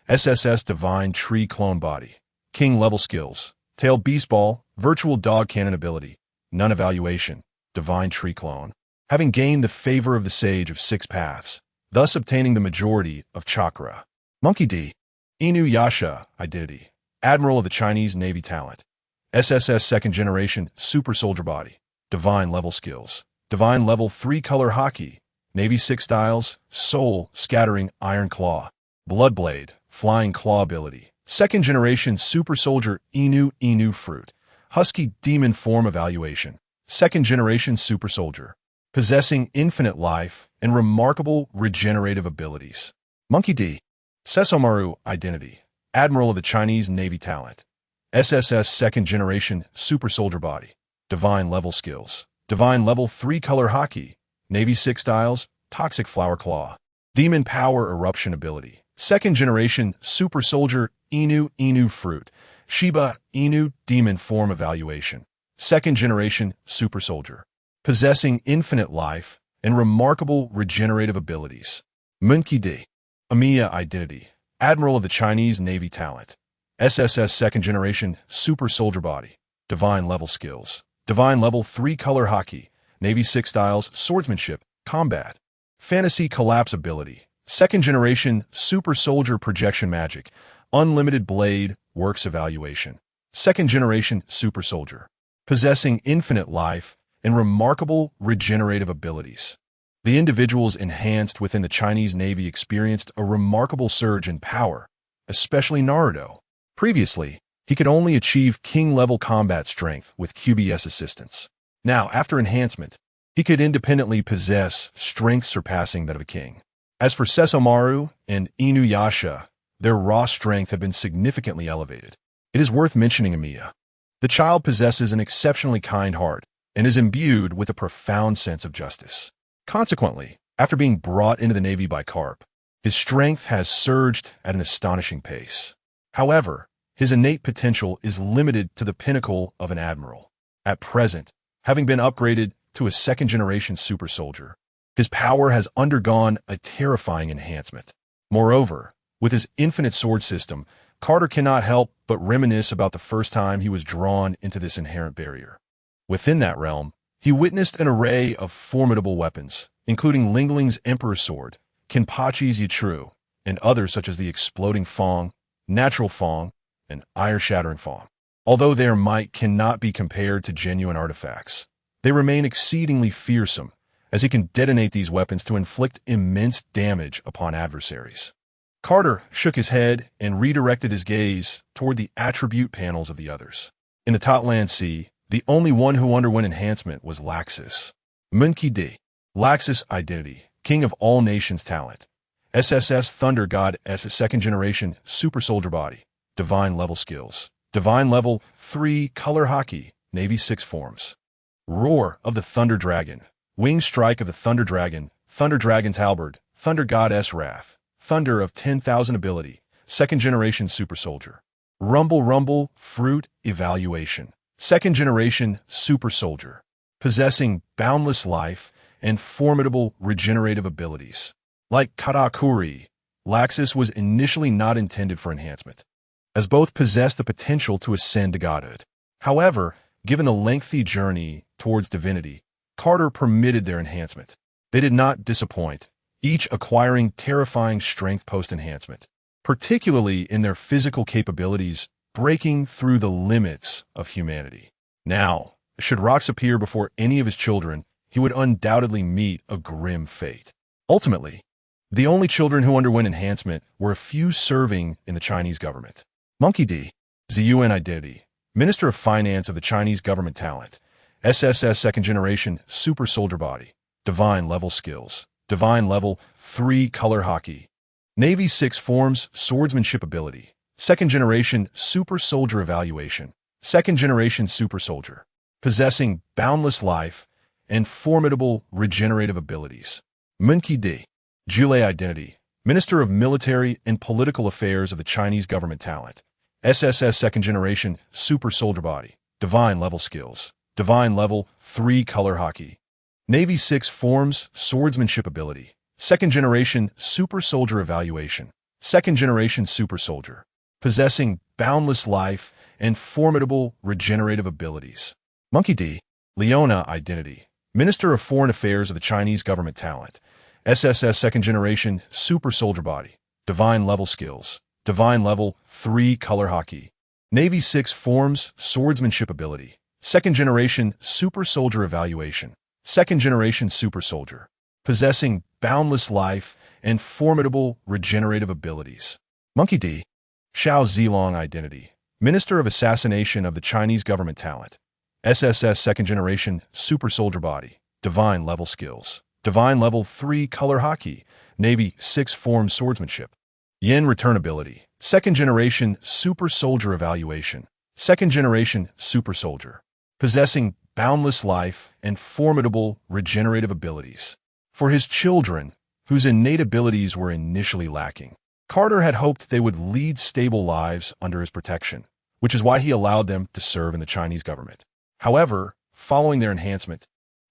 Speaker 1: SSS Divine Tree Clone Body. King Level Skills. Tailed Beast Ball, Virtual Dog Cannon Ability. None Evaluation. Divine Tree Clone. Having gained the favor of the Sage of Six Paths, thus obtaining the majority of chakra. Monkey D. Inuyasha identity. Admiral of the Chinese Navy talent. SSS second generation super soldier body. Divine level skills. Divine level 3 color hockey. Navy 6 styles. Soul scattering iron claw. Bloodblade flying claw ability. Second generation super soldier Inu fruit. Husky demon form evaluation. Second generation super soldier. Possessing infinite life and remarkable regenerative abilities. Monkey D. Sesomaru identity. Admiral of the Chinese Navy talent. SSS second generation super soldier body. Divine level skills. Divine level 3 color hockey. Navy 6 styles. Toxic flower claw. Demon power eruption ability. Second generation super soldier Inu fruit. Shiba Inu demon form evaluation. Second generation super soldier. Possessing infinite life and remarkable regenerative abilities. Monkey D. Amiya identity. Admiral of the Chinese Navy talent. SSS second generation super soldier body. Divine level skills. Divine level 3 color hockey. Navy 6 styles swordsmanship, combat. Fantasy collapse ability. Second generation super soldier projection magic. Unlimited blade works evaluation. Second generation super soldier. Possessing infinite life and remarkable regenerative abilities. The individuals enhanced within the Chinese Navy experienced a remarkable surge in power, especially Naruto. Previously, he could only achieve king-level combat strength with QBS assistance. Now, after enhancement, he could independently possess strength surpassing that of a king. As for Sesomaru and Inuyasha, their raw strength had been significantly elevated. It is worth mentioning Amiya. The child possesses an exceptionally kind heart and is imbued with a profound sense of justice. Consequently, after being brought into the Navy by Carp, his strength has surged at an astonishing pace. However, his innate potential is limited to the pinnacle of an admiral. At present, having been upgraded to a second-generation super soldier, his power has undergone a terrifying enhancement. Moreover, with his infinite sword system, Carter cannot help but reminisce about the first time he was drawn into this inherent barrier. Within that realm, he witnessed an array of formidable weapons, including Lingling's Emperor Sword, Kenpachi's Yatru, and others such as the Exploding Fong, Natural Fong, and Ire-Shattering Fong. Although their might cannot be compared to genuine artifacts, they remain exceedingly fearsome, as he can detonate these weapons to inflict immense damage upon adversaries. Carter shook his head and redirected his gaze toward the attribute panels of the others. In the Totland Sea, the only one who underwent enhancement was Laxus. Monkey D. Laxus identity, king of all nations talent. SSS Thunder God as a second generation super soldier body. Divine level skills. Divine level 3 color hockey, Navy 6 forms. Roar of the Thunder Dragon. Wing strike of the Thunder Dragon's halberd, Thunder Goddess Wrath. Thunder of 10,000 ability, second generation super soldier. Rumble fruit evaluation. Second generation super soldier. Possessing boundless life and formidable regenerative abilities. Like Katakuri, Laxus was initially not intended for enhancement, as both possessed the potential to ascend to godhood. However, given the lengthy journey towards divinity, Carter permitted their enhancement. They did not disappoint, each acquiring terrifying strength post-enhancement, particularly in their physical capabilities, breaking through the limits of humanity. Now, should Rox appear before any of his children, he would undoubtedly meet a grim fate. Ultimately, the only children who underwent enhancement were a few serving in the Chinese government. Monkey D. Ziyuan identity, Minister of Finance of the Chinese government talent. SSS second generation super soldier body. Divine level skills. Divine level 3 color hockey. Navy 6 forms swordsmanship ability. Second generation super soldier evaluation. Second generation super soldier. Possessing boundless life and formidable regenerative abilities. Monkey D. Jule identity, Minister of Military and Political Affairs of the Chinese government talent. SSS second generation super soldier body. Divine level skills. Divine level 3 color hockey. Navy 6 forms swordsmanship ability. Second generation super soldier evaluation. Second generation super soldier. Possessing boundless life and formidable regenerative abilities. Monkey D. Leona identity, Minister of Foreign Affairs of the Chinese government talent. SSS second generation super soldier body, divine level skills, divine level 3 color hockey, Navy 6 forms swordsmanship ability, second generation super soldier evaluation, second generation super soldier, possessing boundless life and formidable regenerative abilities. Monkey D. Xiao Zilong identity, Minister of Assassination of the Chinese government talent, SSS second generation super soldier body, divine level skills, divine level 3 color hockey, Navy 6 form swordsmanship, Yin return ability, second generation super soldier evaluation, second generation super soldier, possessing boundless life and formidable regenerative abilities. For his children, whose innate abilities were initially lacking, Carter had hoped they would lead stable lives under his protection, which is why he allowed them to serve in the Chinese government. However, following their enhancement,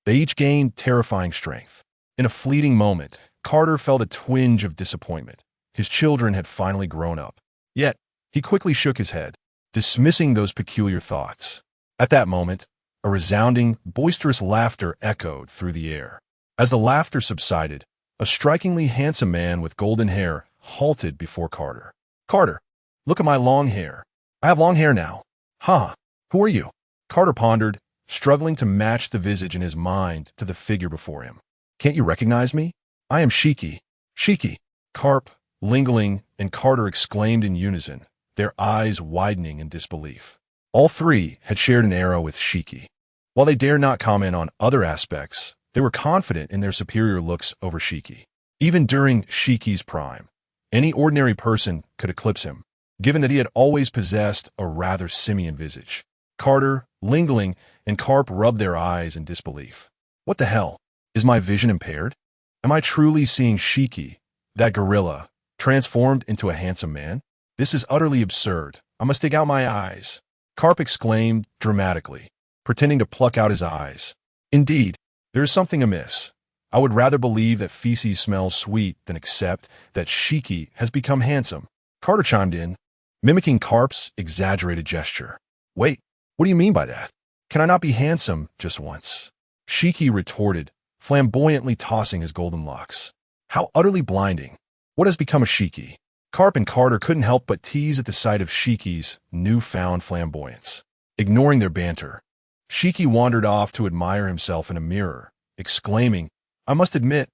Speaker 1: they each gained terrifying strength. In a fleeting moment, Carter felt a twinge of disappointment. His children had finally grown up. Yet, he quickly shook his head, dismissing those peculiar thoughts. At that moment, a resounding, boisterous laughter echoed through the air. As the laughter subsided, a strikingly handsome man with golden hair halted before Carter. "Carter, look at my long hair. I have long hair now." "Huh, who are you?" Carter pondered, struggling to match the visage in his mind to the figure before him. "Can't you recognize me? I am Shiki." "Shiki!" Carp, Lingling, and Carter exclaimed in unison, their eyes widening in disbelief. All three had shared an era with Shiki. While they dared not comment on other aspects, they were confident in their superior looks over Shiki. Even during Shiki's prime, any ordinary person could eclipse him, given that he had always possessed a rather simian visage. Carter, Lingling, and Carp rubbed their eyes in disbelief. What the hell? Is my vision impaired? Am I truly seeing Shiki, that gorilla, transformed into a handsome man? This is utterly absurd. I must dig out my eyes. Carp exclaimed dramatically, pretending to pluck out his eyes. Indeed, there is something amiss. I would rather believe that feces smells sweet than accept that Shiki has become handsome. Carter chimed in, mimicking Carp's exaggerated gesture. Wait, what do you mean by that? Can I not be handsome just once? Shiki retorted, flamboyantly tossing his golden locks. How utterly blinding. What has become of Shiki? Carp and Carter couldn't help but tease at the sight of Shiki's newfound flamboyance. Ignoring their banter, Shiki wandered off to admire himself in a mirror, exclaiming, I must admit,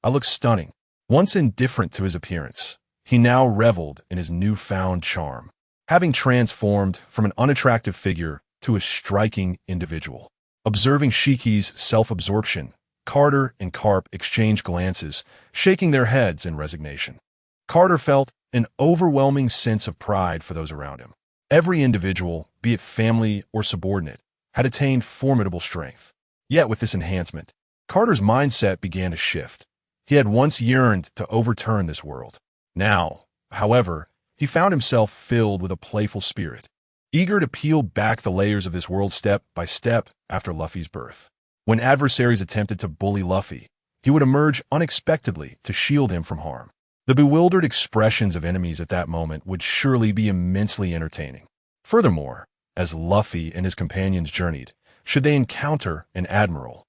Speaker 1: I look stunning. Once indifferent to his appearance, he now reveled in his newfound charm, having transformed from an unattractive figure to a striking individual. Observing Shiki's self-absorption, Carter and Carp exchanged glances, shaking their heads in resignation. Carter felt an overwhelming sense of pride for those around him. Every individual, be it family or subordinate, had attained formidable strength. Yet with this enhancement, Carter's mindset began to shift. He had once yearned to overturn this world. Now, however, he found himself filled with a playful spirit, eager to peel back the layers of this world step by step after Luffy's birth. When adversaries attempted to bully Luffy, he would emerge unexpectedly to shield him from harm. The bewildered expressions of enemies at that moment would surely be immensely entertaining. Furthermore, as Luffy and his companions journeyed, should they encounter an admiral,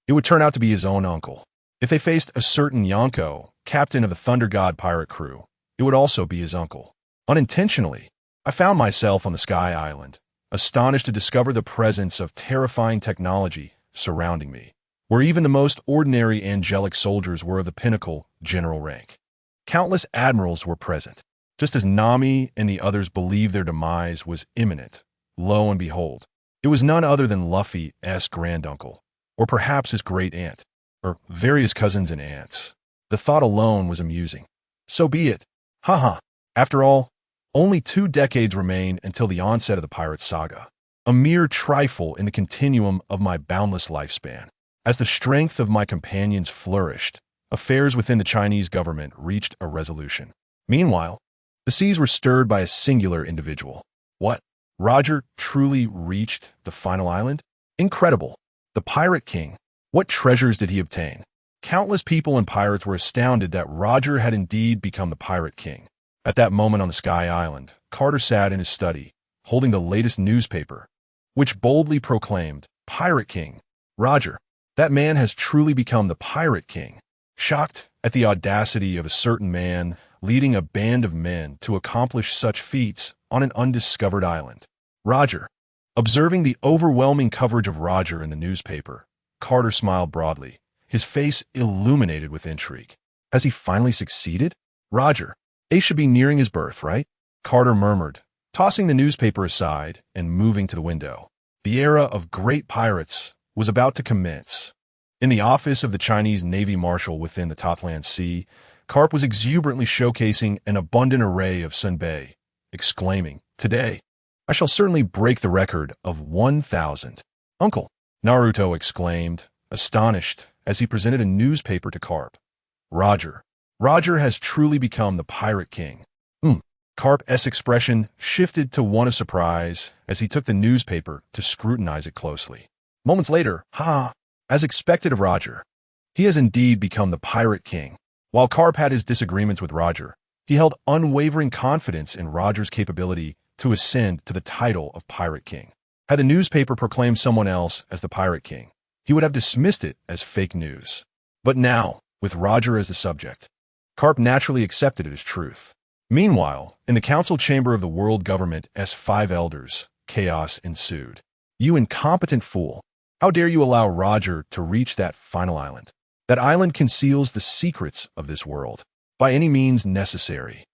Speaker 1: it would turn out to be his own uncle. If they faced a certain Yonko, captain of the Thunder God pirate crew, it would also be his uncle. Unintentionally, I found myself on the Sky Island, astonished to discover the presence of terrifying technology surrounding me, where even the most ordinary angelic soldiers were of the pinnacle general rank. Countless admirals were present. Just as Nami and the others believed their demise was imminent, lo and behold, it was none other than Luffy's granduncle, or perhaps his great-aunt, or various cousins and aunts. The thought alone was amusing. So be it. Haha. After all, only 2 decades remain until the onset of the pirate saga, a mere trifle in the continuum of my boundless lifespan. As the strength of my companions flourished, affairs within the Chinese government reached a resolution. Meanwhile, the seas were stirred by a singular individual. What? Roger truly reached the final island? Incredible. The Pirate King. What treasures did he obtain? Countless people and pirates were astounded that Roger had indeed become the Pirate King. At that moment on the Sky Island, Carter sat in his study, holding the latest newspaper, which boldly proclaimed, Pirate King. Roger, that man has truly become the Pirate King. Shocked, at the audacity of a certain man leading a band of men to accomplish such feats on an undiscovered island. Roger. Observing the overwhelming coverage of Roger in the newspaper, Carter smiled broadly, his face illuminated with intrigue. Has he finally succeeded? Roger. Ace should be nearing his berth, right? Carter murmured, tossing the newspaper aside and moving to the window. The era of great pirates was about to commence. In the office of the Chinese Navy Marshal within the Topland Sea, Carp was exuberantly showcasing an abundant array of senbei, exclaiming, "Today, I shall certainly break the record of 1,000. Uncle, Naruto exclaimed, astonished, as he presented a newspaper to Carp. Roger. Roger has truly become the Pirate King. Carp's expression shifted to one of surprise as he took the newspaper to scrutinize it closely. Moments later, as expected of Roger, he has indeed become the Pirate King. While Carp had his disagreements with Roger, he held unwavering confidence in Roger's capability to ascend to the title of Pirate King. Had the newspaper proclaimed someone else as the Pirate King, he would have dismissed it as fake news. But now, with Roger as the subject, Carp naturally accepted it as truth. Meanwhile, in the council chamber of the world government's 5 elders, chaos ensued. You incompetent fool! How dare you allow Roger to reach that final island? That island conceals the secrets of this world. By any means necessary.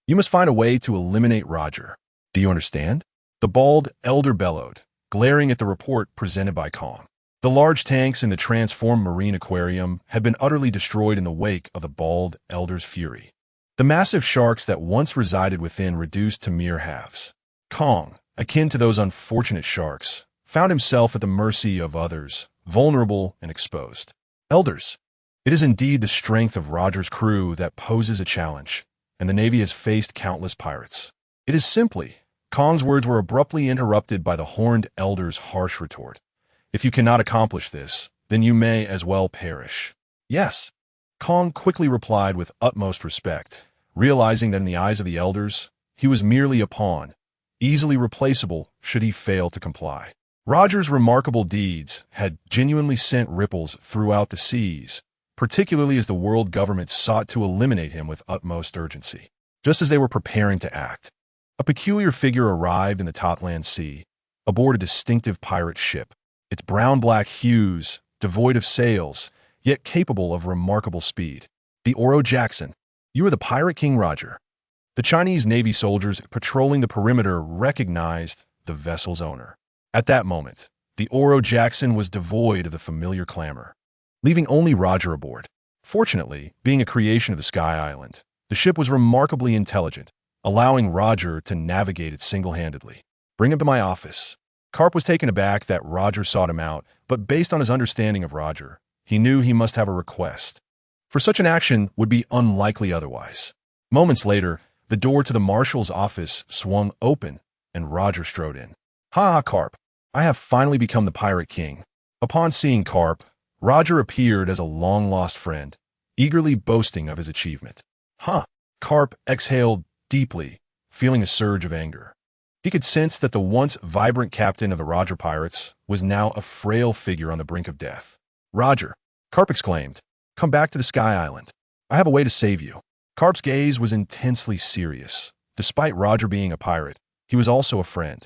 Speaker 1: You must find a way to eliminate Roger. Do you understand? The bald elder bellowed, glaring at the report presented by Kong. The large tanks in the transformed marine aquarium had been utterly destroyed in the wake of the bald elder's fury. The massive sharks that once resided within reduced to mere halves. Kong, akin to those unfortunate sharks, found himself at the mercy of others, vulnerable and exposed. Elders, it is indeed the strength of Roger's crew that poses a challenge, and the Navy has faced countless pirates. It is simply, Kong's words were abruptly interrupted by the horned elder's harsh retort. If you cannot accomplish this, then you may as well perish. Yes. Kong quickly replied with utmost respect, realizing that in the eyes of the elders, he was merely a pawn, easily replaceable should he fail to comply. Roger's remarkable deeds had genuinely sent ripples throughout the seas, particularly as the world government sought to eliminate him with utmost urgency. Just as they were preparing to act, a peculiar figure arrived in the Topland Sea, aboard a distinctive pirate ship, its brown-black hues, devoid of sails, yet capable of remarkable speed. The Oro Jackson. You are the Pirate King Roger. The Chinese Navy soldiers patrolling the perimeter recognized the vessel's owner. At that moment, the Oro Jackson was devoid of the familiar clamor, leaving only Roger aboard. Fortunately, being a creation of the Sky Island, the ship was remarkably intelligent, allowing Roger to navigate it single-handedly. Bring him to my office. Carp was taken aback that Roger sought him out, but based on his understanding of Roger, he knew he must have a request, for such an action would be unlikely otherwise. Moments later, the door to the marshal's office swung open, and Roger strode in. Ha, Carp! I have finally become the Pirate King. Upon seeing Carp, Roger appeared as a long-lost friend, eagerly boasting of his achievement. Carp exhaled deeply, feeling a surge of anger. He could sense that the once vibrant captain of the Roger Pirates was now a frail figure on the brink of death. Roger, Carp exclaimed, come back to the Sky Island. I have a way to save you. Carp's gaze was intensely serious. Despite Roger being a pirate, he was also a friend,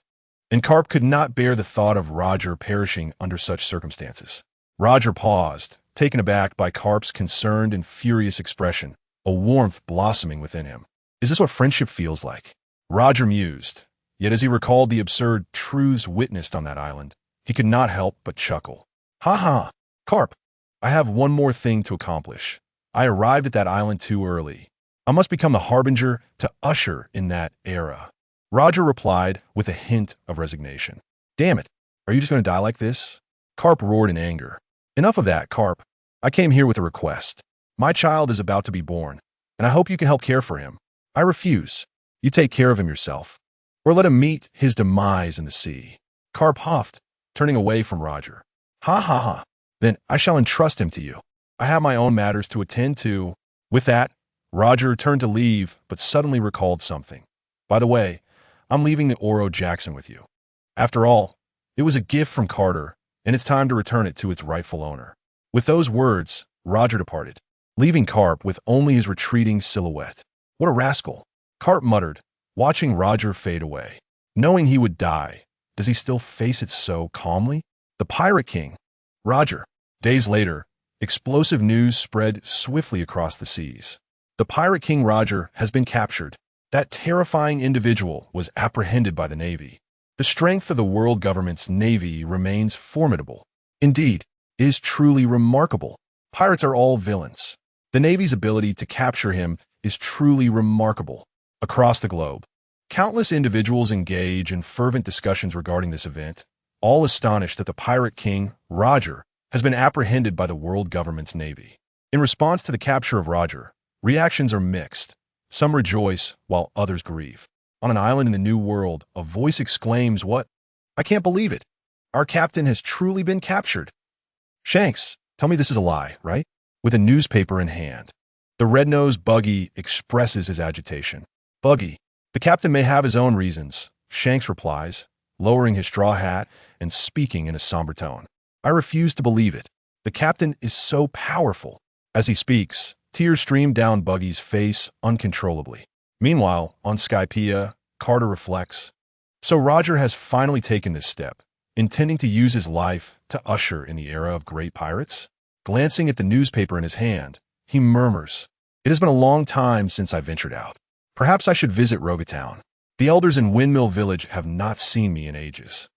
Speaker 1: and Carp could not bear the thought of Roger perishing under such circumstances. Roger paused, taken aback by Carp's concerned and furious expression, a warmth blossoming within him. Is this what friendship feels like? Roger mused, yet as he recalled the absurd truths witnessed on that island, he could not help but chuckle. Carp, I have one more thing to accomplish. I arrived at that island too early. I must become the harbinger to usher in that era. Roger replied with a hint of resignation. Damn it, are you just going to die like this? Carp roared in anger. Enough of that, Carp. I came here with a request. My child is about to be born, and I hope you can help care for him. I refuse. You take care of him yourself, or let him meet his demise in the sea. Carp huffed, turning away from Roger. Then I shall entrust him to you. I have my own matters to attend to. With that, Roger turned to leave, but suddenly recalled something. By the way, I'm leaving the Oro Jackson with you. After all, it was a gift from Carter, and it's time to return it to its rightful owner. With those words, Roger departed, leaving Carp with only his retreating silhouette. What a rascal, Carp muttered, watching Roger fade away. Knowing he would die, does he still face it so calmly? The Pirate King, Roger. Days later, explosive news spread swiftly across the seas. The Pirate King Roger has been captured. That terrifying individual was apprehended by the Navy. The strength of the world government's Navy remains formidable. Indeed, it is truly remarkable. Pirates are all villains. The Navy's ability to capture him is truly remarkable. Across the globe, countless individuals engage in fervent discussions regarding this event, all astonished that the Pirate King, Roger, has been apprehended by the world government's Navy. In response to the capture of Roger, reactions are mixed. Some rejoice, while others grieve. On an island in the New World, a voice exclaims, "What? I can't believe it. Our captain has truly been captured." Shanks, tell me this is a lie, right? With a newspaper in hand. The red-nosed Buggy expresses his agitation. "Buggy, the captain may have his own reasons," Shanks replies, lowering his straw hat and speaking in a somber tone. "I refuse to believe it. The captain is so powerful." As he speaks, tears stream down Buggy's face uncontrollably. Meanwhile, on Skypiea, Carter reflects. So Roger has finally taken this step, intending to use his life to usher in the era of great pirates? Glancing at the newspaper in his hand, he murmurs, "It has been a long time since I ventured out. Perhaps I should visit Rogatown. The elders in Windmill Village have not seen me in ages."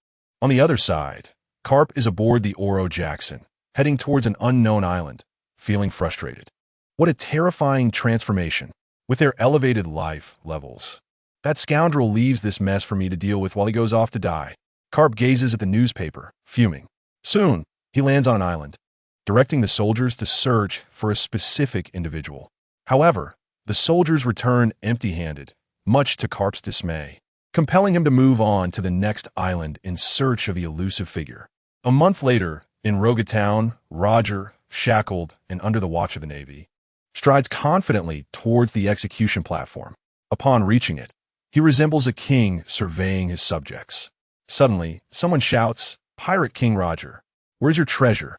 Speaker 1: On the other side, Carp is aboard the Oro Jackson, heading towards an unknown island, feeling frustrated. What a terrifying transformation, with their elevated life levels. That scoundrel leaves this mess for me to deal with while he goes off to die. Carp gazes at the newspaper, fuming. Soon, he lands on an island, directing the soldiers to search for a specific individual. However, the soldiers return empty-handed, much to Carp's dismay, compelling him to move on to the next island in search of the elusive figure. A month later, in Rogatown, Roger, shackled and under the watch of the Navy, strides confidently towards the execution platform. Upon reaching it, he resembles a king surveying his subjects. Suddenly, someone shouts, "Pirate King Roger, where's your treasure?"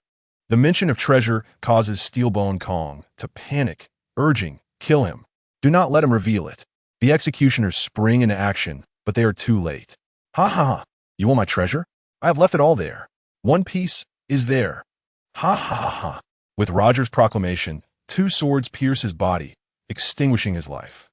Speaker 1: The mention of treasure causes Steelbone Kong to panic, urging, "Kill him. Do not let him reveal it." The executioners spring into action, but they are too late. "Ha ha ha! You want my treasure? I have left it all there. One piece is there. Ha ha ha ha!" With Roger's proclamation, two swords pierce his body, extinguishing his life.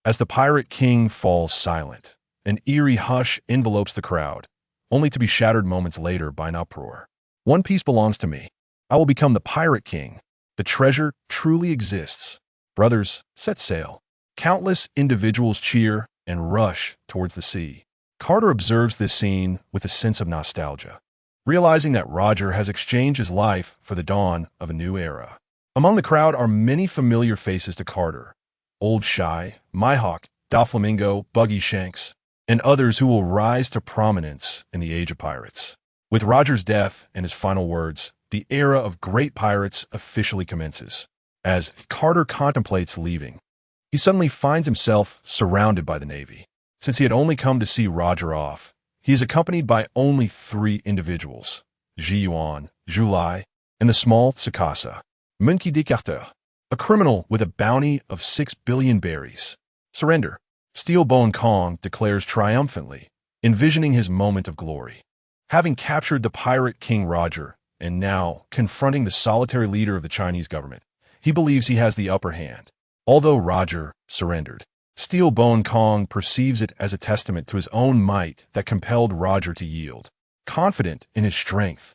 Speaker 1: As the Pirate King falls silent, an eerie hush envelopes the crowd, only to be shattered moments later by an uproar. "One piece belongs to me. I will become the Pirate King. The treasure truly exists. Brothers, set sail." Countless individuals cheer and rush towards the sea. Carter observes this scene with a sense of nostalgia, realizing that Roger has exchanged his life for the dawn of a new era. Among the crowd are many familiar faces to Carter: Old Shy, Mihawk, Doflamingo, Buggy Shanks, and others who will rise to prominence in the Age of Pirates. With Roger's death and his final words, the era of great pirates officially commences. As Carter contemplates leaving, he suddenly finds himself surrounded by the Navy. Since he had only come to see Roger off, he is accompanied by only 3 individuals: Ji Yuan, Zhu Lai, and the small Tsukasa, Monkey de Carter, a criminal with a bounty of 6 billion berries. Surrender. Steelbone Kong declares triumphantly, envisioning his moment of glory. Having captured the Pirate King Roger, and now confronting the solitary leader of the Chinese government, he believes he has the upper hand. Although Roger surrendered, Steelbone Kong perceives it as a testament to his own might that compelled Roger to yield. Confident in his strength,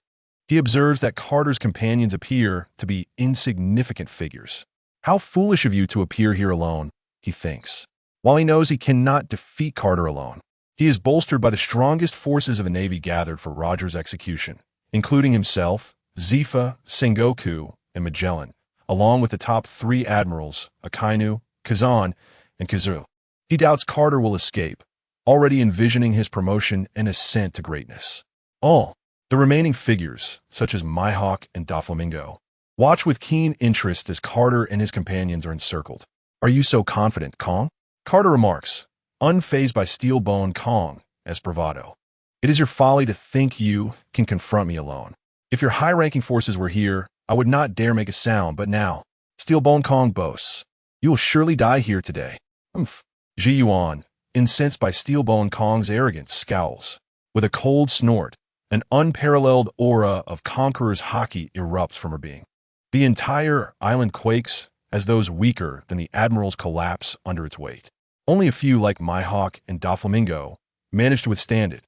Speaker 1: he observes that Carter's companions appear to be insignificant figures. "How foolish of you to appear here alone," he thinks. While he knows he cannot defeat Carter alone, he is bolstered by the strongest forces of the Navy gathered for Roger's execution, including himself, Zifa, Sengoku, and Magellan, along with the top 3 admirals, Akainu, Kazan, and Kazu. He doubts Carter will escape, already envisioning his promotion and ascent to greatness. All the remaining figures, such as Mihawk and Doflamingo, watch with keen interest as Carter and his companions are encircled. "Are you so confident, Kong?" Carter remarks, unfazed by Steelbone Kong, as bravado. "It is your folly to think you can confront me alone. If your high-ranking forces were here, I would not dare make a sound, but now..." Steelbone Kong boasts. You will surely die here today. Humph. Ji Yuan, incensed by Steelbone Kong's arrogance, scowls. With a cold snort, an unparalleled aura of conqueror's haki erupts from her being. The entire island quakes as those weaker than the admirals collapse under its weight. Only a few like Mihawk and Doflamingo manage to withstand it,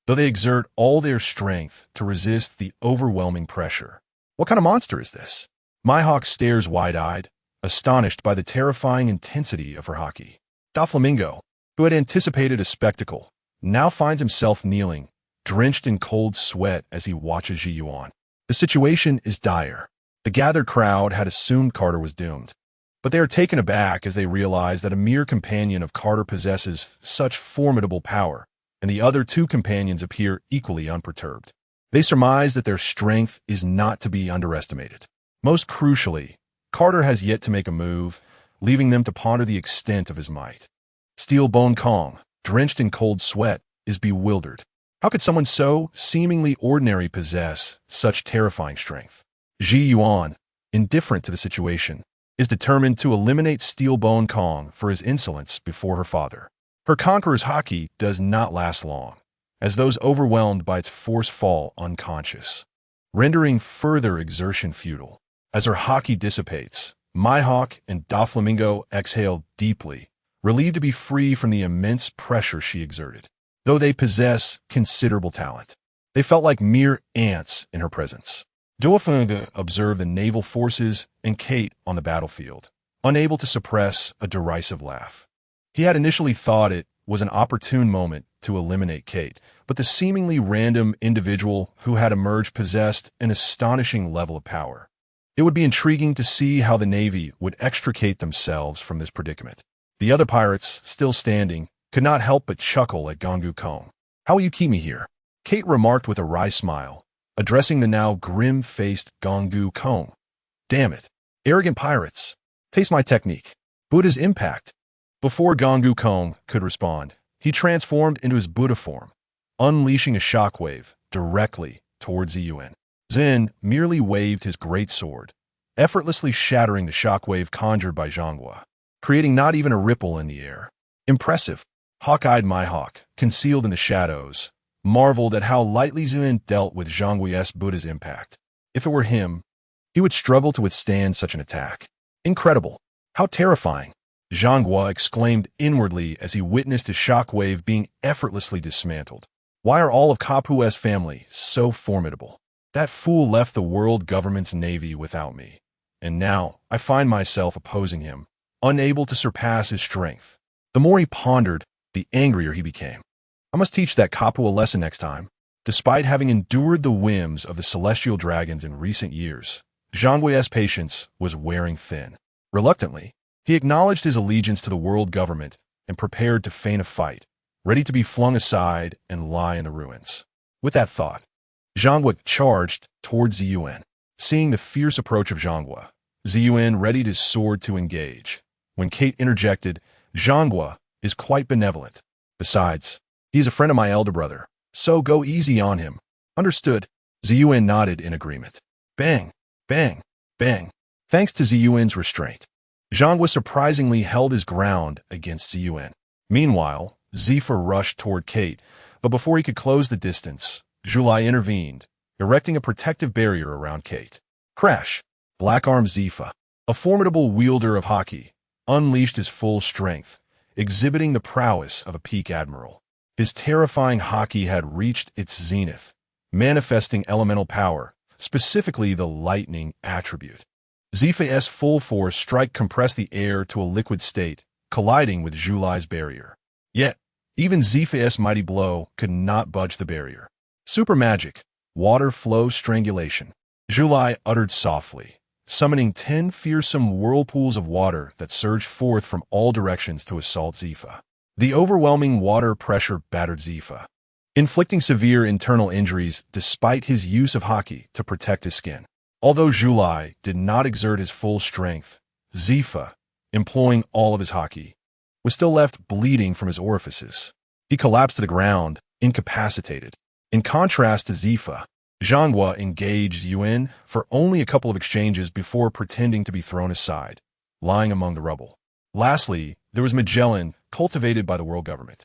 Speaker 1: though they exert all their strength to resist the overwhelming pressure. What kind of monster is this? Mihawk stares wide-eyed, astonished by the terrifying intensity of her haki. Doflamingo, who had anticipated a spectacle, now finds himself kneeling, drenched in cold sweat as he watches Ji Yuan. The situation is dire. The gathered crowd had assumed Carter was doomed, but they are taken aback as they realize that a mere companion of Carter possesses such formidable power, and the other two companions appear equally unperturbed. They surmise that their strength is not to be underestimated. Most crucially, Carter has yet to make a move, leaving them to ponder the extent of his might. Steelbone Kong, drenched in cold sweat, is bewildered. How could someone so seemingly ordinary possess such terrifying strength? Ji Yuan, indifferent to the situation, is determined to eliminate Steelbone Kong for his insolence before her father. Her conqueror's haki does not last long, as those overwhelmed by its force fall unconscious, rendering further exertion futile. As her haki dissipates, Mihawk and Doflamingo exhale deeply, relieved to be free from the immense pressure she exerted. Though they possess considerable talent, they felt like mere ants in her presence. Doflamingo observed the naval forces and Kate on the battlefield, unable to suppress a derisive laugh. He had initially thought it was an opportune moment to eliminate Kate, but the seemingly random individual who had emerged possessed an astonishing level of power. It would be intriguing to see how the Navy would extricate themselves from this predicament. The other pirates, still standing, could not help but chuckle at Gongu Kong. How will you keep me here? Kate remarked with a wry smile, addressing the now grim-faced Gongu Kong. Damn it. Arrogant pirates. Taste my technique. Buddha's impact. Before Gongu Kong could respond, he transformed into his Buddha form, unleashing a shockwave directly towards Ziyuan. Zen merely waved his great sword, effortlessly shattering the shockwave conjured by Zhanghua, creating not even a ripple in the air. Impressive. Hawk-eyed Mihawk, concealed in the shadows, marveled at how lightly Ziyuan dealt with Zhanghui's Buddha's impact. If it were him, he would struggle to withstand such an attack. Incredible. How terrifying. Zhanghua exclaimed inwardly as he witnessed his shockwave being effortlessly dismantled. Why are all of Kapu's family so formidable? That fool left the world government's navy without me, and now I find myself opposing him, unable to surpass his strength. The more he pondered, the angrier he became. I must teach that Kapu a lesson next time. Despite having endured the whims of the celestial dragons in recent years, Zhanghui's patience was wearing thin. Reluctantly, he acknowledged his allegiance to the world government and prepared to feign a fight, ready to be flung aside and lie in the ruins. With that thought, Zhanghua charged towards Ziyuan. Seeing the fierce approach of Zhanghua, Ziyuan readied his sword to engage. When Kate interjected, Zhanghua is quite benevolent. Besides, he is a friend of my elder brother, so go easy on him. Understood. Ziyuan nodded in agreement. Bang, bang, bang. Thanks to Ziyuan's restraint, Zhanghua surprisingly held his ground against Ziyuan. Meanwhile, Zifa rushed toward Kate, but before he could close the distance, Julai intervened, erecting a protective barrier around Kate. Crash! Black-armed Zifa, a formidable wielder of haki, unleashed his full strength, exhibiting the prowess of a peak admiral. His terrifying haki had reached its zenith, manifesting elemental power, specifically the lightning attribute. Zifa's full force strike compressed the air to a liquid state, colliding with Julai's barrier. Yet, even Zifa's mighty blow could not budge the barrier. Super magic, water flow strangulation. Julai uttered softly, summoning 10 fearsome whirlpools of water that surged forth from all directions to assault Zifa. The overwhelming water pressure battered Zifa, inflicting severe internal injuries despite his use of haki to protect his skin. Although Julai did not exert his full strength, Zifa, employing all of his haki, was still left bleeding from his orifices. He collapsed to the ground, incapacitated. In contrast to Zifa, Zhanghua engaged Yuan for only a couple of exchanges before pretending to be thrown aside, lying among the rubble. Lastly, there was Magellan, cultivated by the world government.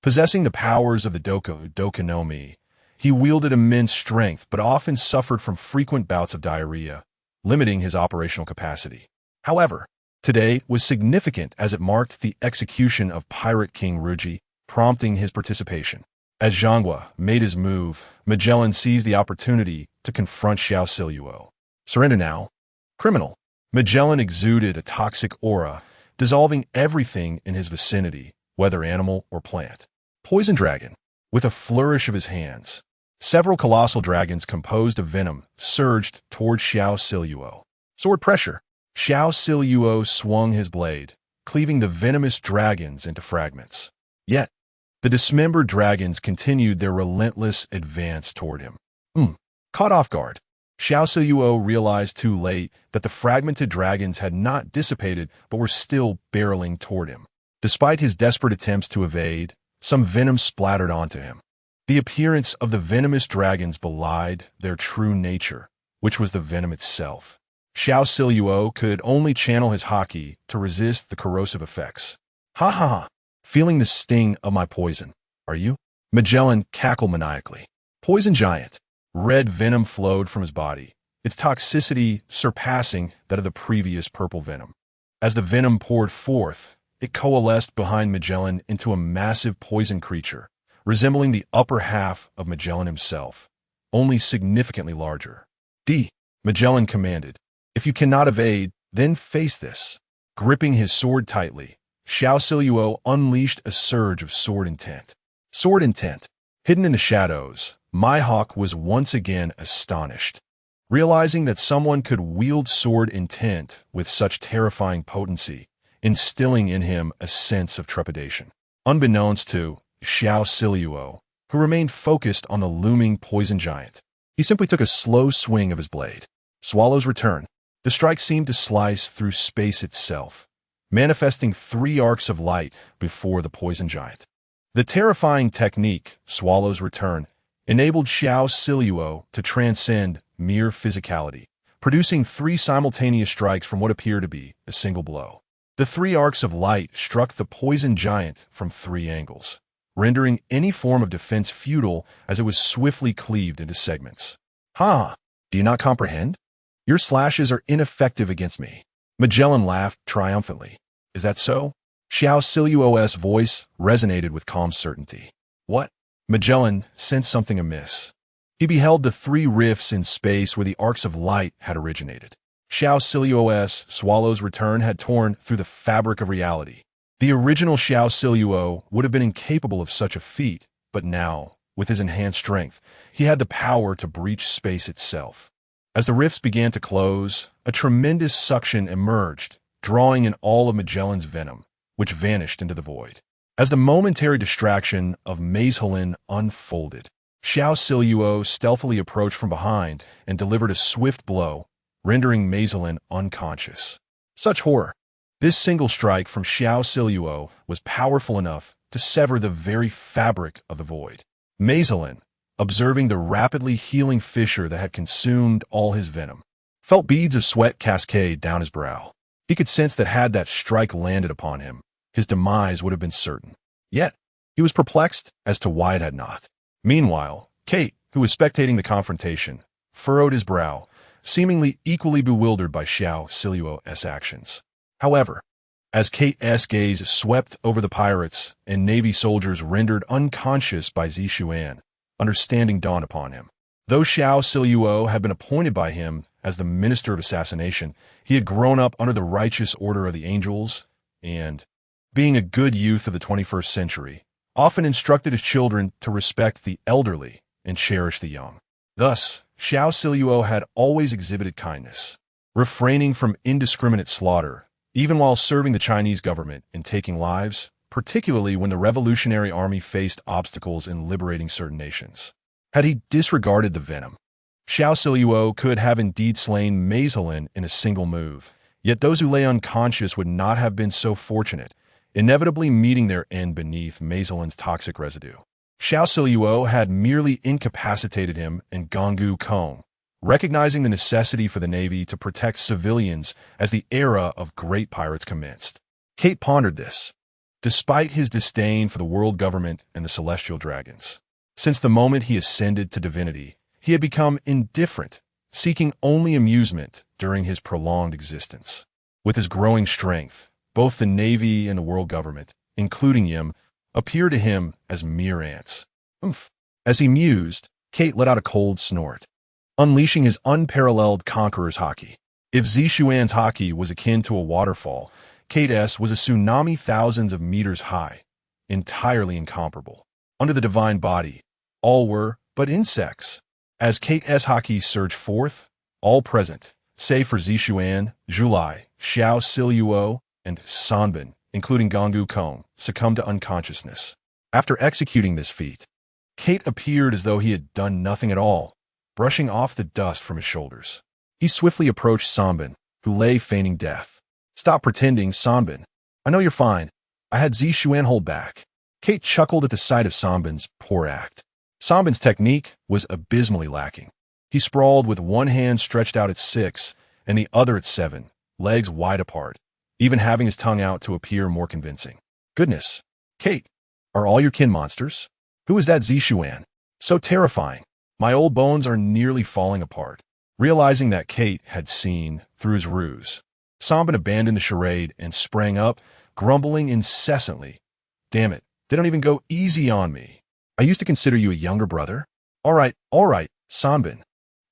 Speaker 1: Possessing the powers of the Doka no Mi, he wielded immense strength but often suffered from frequent bouts of diarrhea, limiting his operational capacity. However, today was significant as it marked the execution of Pirate King Ruji, prompting his participation. As Zhanghua made his move, Magellan seized the opportunity to confront Xiao Siluo. Surrender now. Criminal. Magellan exuded a toxic aura, dissolving everything in his vicinity, whether animal or plant. Poison Dragon. With a flourish of his hands, several colossal dragons composed of venom surged toward Xiao Siluo. Sword pressure. Xiao Siluo swung his blade, cleaving the venomous dragons into fragments. Yet, the dismembered dragons continued their relentless advance toward him. Caught off guard, Xiao Siluo realized too late that the fragmented dragons had not dissipated but were still barreling toward him. Despite his desperate attempts to evade, some venom splattered onto him. The appearance of the venomous dragons belied their true nature, which was the venom itself. Xiao Siluo could only channel his haki to resist the corrosive effects. Ha ha ha! Feeling the sting of my poison, are you? Magellan cackled maniacally. Poison Giant. Red venom flowed from his body, its toxicity surpassing that of the previous purple venom. As the venom poured forth, it coalesced behind Magellan into a massive poison creature, resembling the upper half of Magellan himself, only significantly larger. Magellan commanded. If you cannot evade, then face this. Gripping his sword tightly, Xiao Siluo unleashed a surge of sword intent. Sword intent. Hidden in the shadows, Mihawk was once again astonished. Realizing that someone could wield sword intent with such terrifying potency, instilling in him a sense of trepidation. Unbeknownst to Xiao Siluo, who remained focused on the looming poison giant, he simply took a slow swing of his blade. Swallow's return. The strike seemed to slice through space itself, manifesting 3 arcs of light before the poison giant. The terrifying technique, Swallow's Return, enabled Xiao Siluo to transcend mere physicality, producing 3 simultaneous strikes from what appeared to be a single blow. The 3 arcs of light struck the poison giant from 3 angles, rendering any form of defense futile as it was swiftly cleaved into segments. Ha! Do you not comprehend? Your slashes are ineffective against me. Magellan laughed triumphantly. Is that so? Xiao Siluo's voice resonated with calm certainty. What? Magellan sensed something amiss. He beheld the 3 rifts in space where the arcs of light had originated. Xiao Siluo's Swallow's Return had torn through the fabric of reality. The original Xiao Siluo would have been incapable of such a feat, but now, with his enhanced strength, he had the power to breach space itself. As the rifts began to close, a tremendous suction emerged, drawing in all of Magellan's venom, which vanished into the void. As the momentary distraction of Mazelin unfolded, Xiao Siluo stealthily approached from behind and delivered a swift blow, rendering Mazelin unconscious. Such horror! This single strike from Xiao Siluo was powerful enough to sever the very fabric of the void. Mazelin, observing the rapidly healing fissure that had consumed all his venom, felt beads of sweat cascade down his brow. He could sense that had that strike landed upon him, his demise would have been certain. Yet, he was perplexed as to why it had not. Meanwhile, Kate, who was spectating the confrontation, furrowed his brow, seemingly equally bewildered by Xiao Siluo's actions. However, as Kate's gaze swept over the pirates and Navy soldiers rendered unconscious by Zishuan, understanding dawned upon him. Though Xiao Siluo had been appointed by him as the Minister of Assassination, he had grown up under the righteous order of the angels and, being a good youth of the 21st century, often instructed his children to respect the elderly and cherish the young. Thus, Xiao Siluo had always exhibited kindness, refraining from indiscriminate slaughter, even while serving the Chinese government and taking lives, particularly when the Revolutionary Army faced obstacles in liberating certain nations. Had he disregarded the venom, Xiao Siluo could have indeed slain Mazelin in a single move, yet those who lay unconscious would not have been so fortunate, inevitably meeting their end beneath Mazelin's toxic residue. Xiao Siluo had merely incapacitated him in Gonggu Kong, recognizing the necessity for the Navy to protect civilians as the era of great pirates commenced. Kate pondered this, despite his disdain for the world government and the celestial dragons. Since the moment he ascended to divinity, he had become indifferent, seeking only amusement during his prolonged existence. With his growing strength, both the Navy and the world government, including Yim, appear to him as mere ants. Oomph. As he mused, Kate let out a cold snort, unleashing his unparalleled conqueror's haki. If Zishuan's haki was akin to a waterfall, Kate's was a tsunami thousands of meters high, entirely incomparable. Under the divine body, all were but insects. As Kate's haki surged forth, all present, save for Zishuan, Julai, Xiao Siluo, and Sanbin, including Gonggu Kong, succumbed to unconsciousness. After executing this feat, Kate appeared as though he had done nothing at all, brushing off the dust from his shoulders. He swiftly approached Sanbin, who lay feigning death. "Stop pretending, Sanbin. I know you're fine. I had Zishuan hold back." Kate chuckled at the sight of Sanbin's poor act. Sanbin's technique was abysmally lacking. He sprawled with one hand stretched out at 6 and the other at 7, legs wide apart, even having his tongue out to appear more convincing. "Goodness, Kate, are all your kin monsters? Who is that Zishuan? So terrifying. My old bones are nearly falling apart." Realizing that Kate had seen through his ruse, Sanbin abandoned the charade and sprang up, grumbling incessantly. "Damn it, they don't even go easy on me. I used to consider you a younger brother." All right, Sanbin.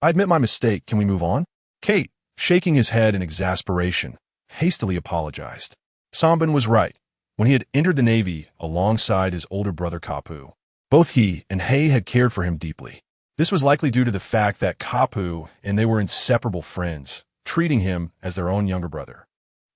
Speaker 1: I admit my mistake. Can we move on?" Kate, shaking his head in exasperation, hastily apologized. Sanbin was right. When he had entered the Navy alongside his older brother Kapu, both he and Hei had cared for him deeply. This was likely due to the fact that Kapu and they were inseparable friends, treating him as their own younger brother.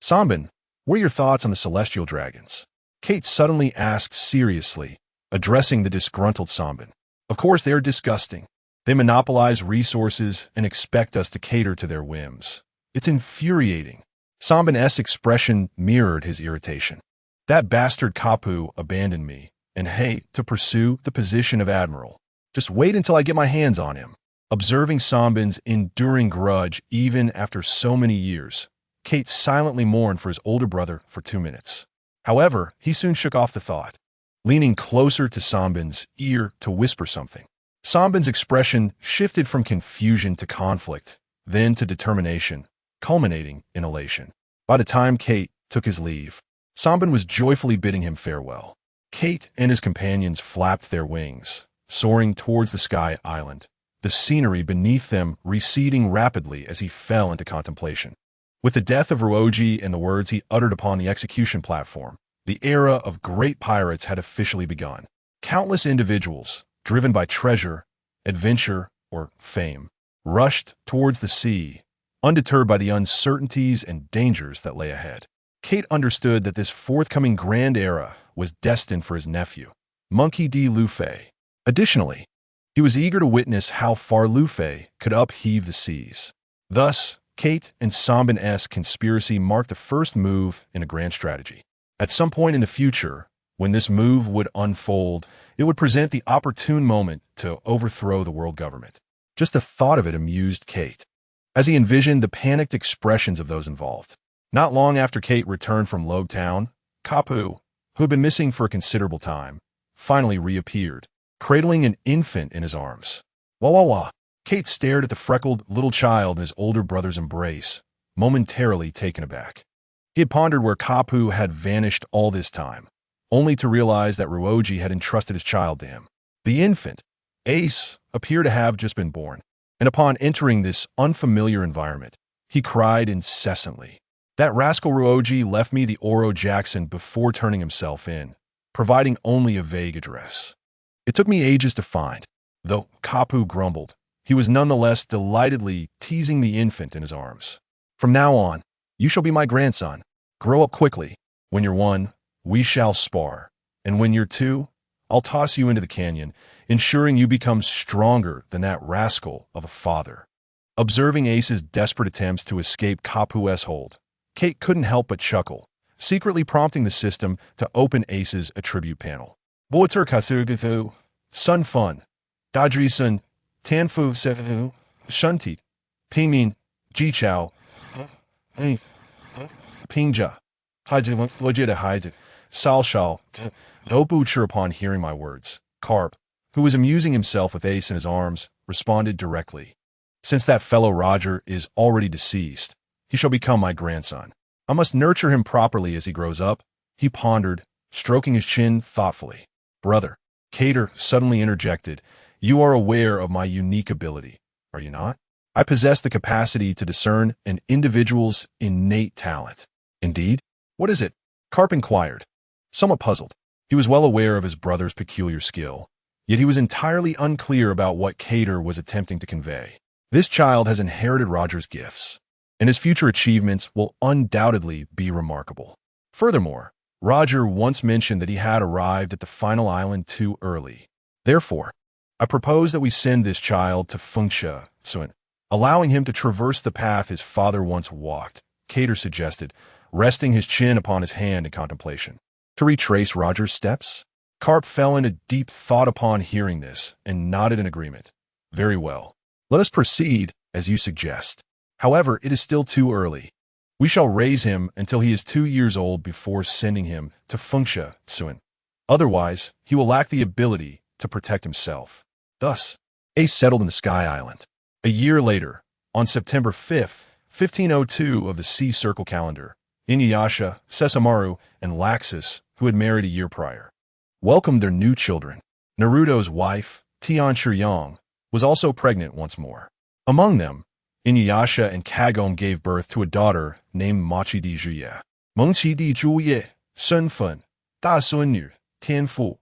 Speaker 1: "Sanbin, what are your thoughts on the celestial dragons?" Kate suddenly asked seriously, addressing the disgruntled Sanbin. "Of course they are disgusting. They monopolize resources and expect us to cater to their whims. It's infuriating." Sanbin's expression mirrored his irritation. "That bastard Kapu abandoned me, and Hei to pursue the position of admiral. Just wait until I get my hands on him." Observing Sanbin's enduring grudge even after so many years, Kate silently mourned for his older brother for 2 minutes. However, he soon shook off the thought, leaning closer to Sanbin's ear to whisper something. Sanbin's expression shifted from confusion to conflict, then to determination, culminating in elation. By the time Kate took his leave, Sanbin was joyfully bidding him farewell. Kate and his companions flapped their wings, soaring towards the Sky Island, the scenery beneath them receding rapidly as he fell into contemplation. With the death of Ruoji and the words he uttered upon the execution platform, the era of great pirates had officially begun. Countless individuals, driven by treasure, adventure, or fame, rushed towards the sea, undeterred by the uncertainties and dangers that lay ahead. Kate understood that this forthcoming grand era was destined for his nephew, Monkey D. Luffy. Additionally, he was eager to witness how far Luffy could upheave the seas. Thus, Kate and Sanbin's conspiracy marked the first move in a grand strategy. At some point in the future, when this move would unfold, it would present the opportune moment to overthrow the world government. Just the thought of it amused Kate, as he envisioned the panicked expressions of those involved. Not long after Kate returned from Logue Town, Kapu, who had been missing for a considerable time, finally reappeared, cradling an infant in his arms. Wah wah wah. Kate stared at the freckled little child in his older brother's embrace, momentarily taken aback. He had pondered where Kapu had vanished all this time, only to realize that Ruoji had entrusted his child to him. The infant, Ace, appeared to have just been born, and upon entering this unfamiliar environment, he cried incessantly. "That rascal Ruoji left me the Oro Jackson before turning himself in, providing only a vague address. It took me ages to find." Though Kapu grumbled, he was nonetheless delightedly teasing the infant in his arms. "From now on, you shall be my grandson. Grow up quickly. When you're 1, we shall spar. And when you're 2, I'll toss you into the canyon, ensuring you become stronger than that rascal of a father." Observing Ace's desperate attempts to escape Kapu's hold, Kate couldn't help but chuckle, secretly prompting the system to open Ace's attribute panel. "Boiter Kasugathu, Sun Fun, Dajri Sun, Tanfu Sefu, Shunti, Pingmin, Jichao, Pingja, Haiji, Legit Haiji, Sao Shao, no butcher upon hearing my words. Carp, who was amusing himself with Ace in his arms, responded directly. Since that fellow Roger is already deceased, he shall become my grandson. I must nurture him properly as he grows up, he pondered, stroking his chin thoughtfully. Brother, Cater suddenly interjected, you are aware of my unique ability, are you not? I possess the capacity to discern an individual's innate talent. Indeed? What is it? Carp inquired. Somewhat puzzled. He was well aware of his brother's peculiar skill, yet he was entirely unclear about what Cater was attempting to convey. This child has inherited Roger's gifts, and his future achievements will undoubtedly be remarkable. Furthermore, Roger once mentioned that he had arrived at the final island too early. Therefore, I propose that we send this child to Fengsha Sun, allowing him to traverse the path his father once walked, Cater suggested, resting his chin upon his hand in contemplation. To retrace Roger's steps? Carp fell into deep thought upon hearing this and nodded in agreement. Very well. Let us proceed, as you suggest. However, it is still too early. We shall raise him until he is 2 years old before sending him to Fengsha Sun. Otherwise, he will lack the ability to protect himself. Thus, Ace settled in the Sky Island. A year later, on September 5th, 1502 of the Sea Circle calendar, Inuyasha, Sessamaru, and Laxus, who had married a year prior, welcomed their new children. Naruto's wife, Tian Shiryong, was also pregnant once more. Among them, Inuyasha and Kagome gave birth to a daughter named Machidi Zhuye. Mengqidi Zhuye, 身份, 大孙女, 天赋,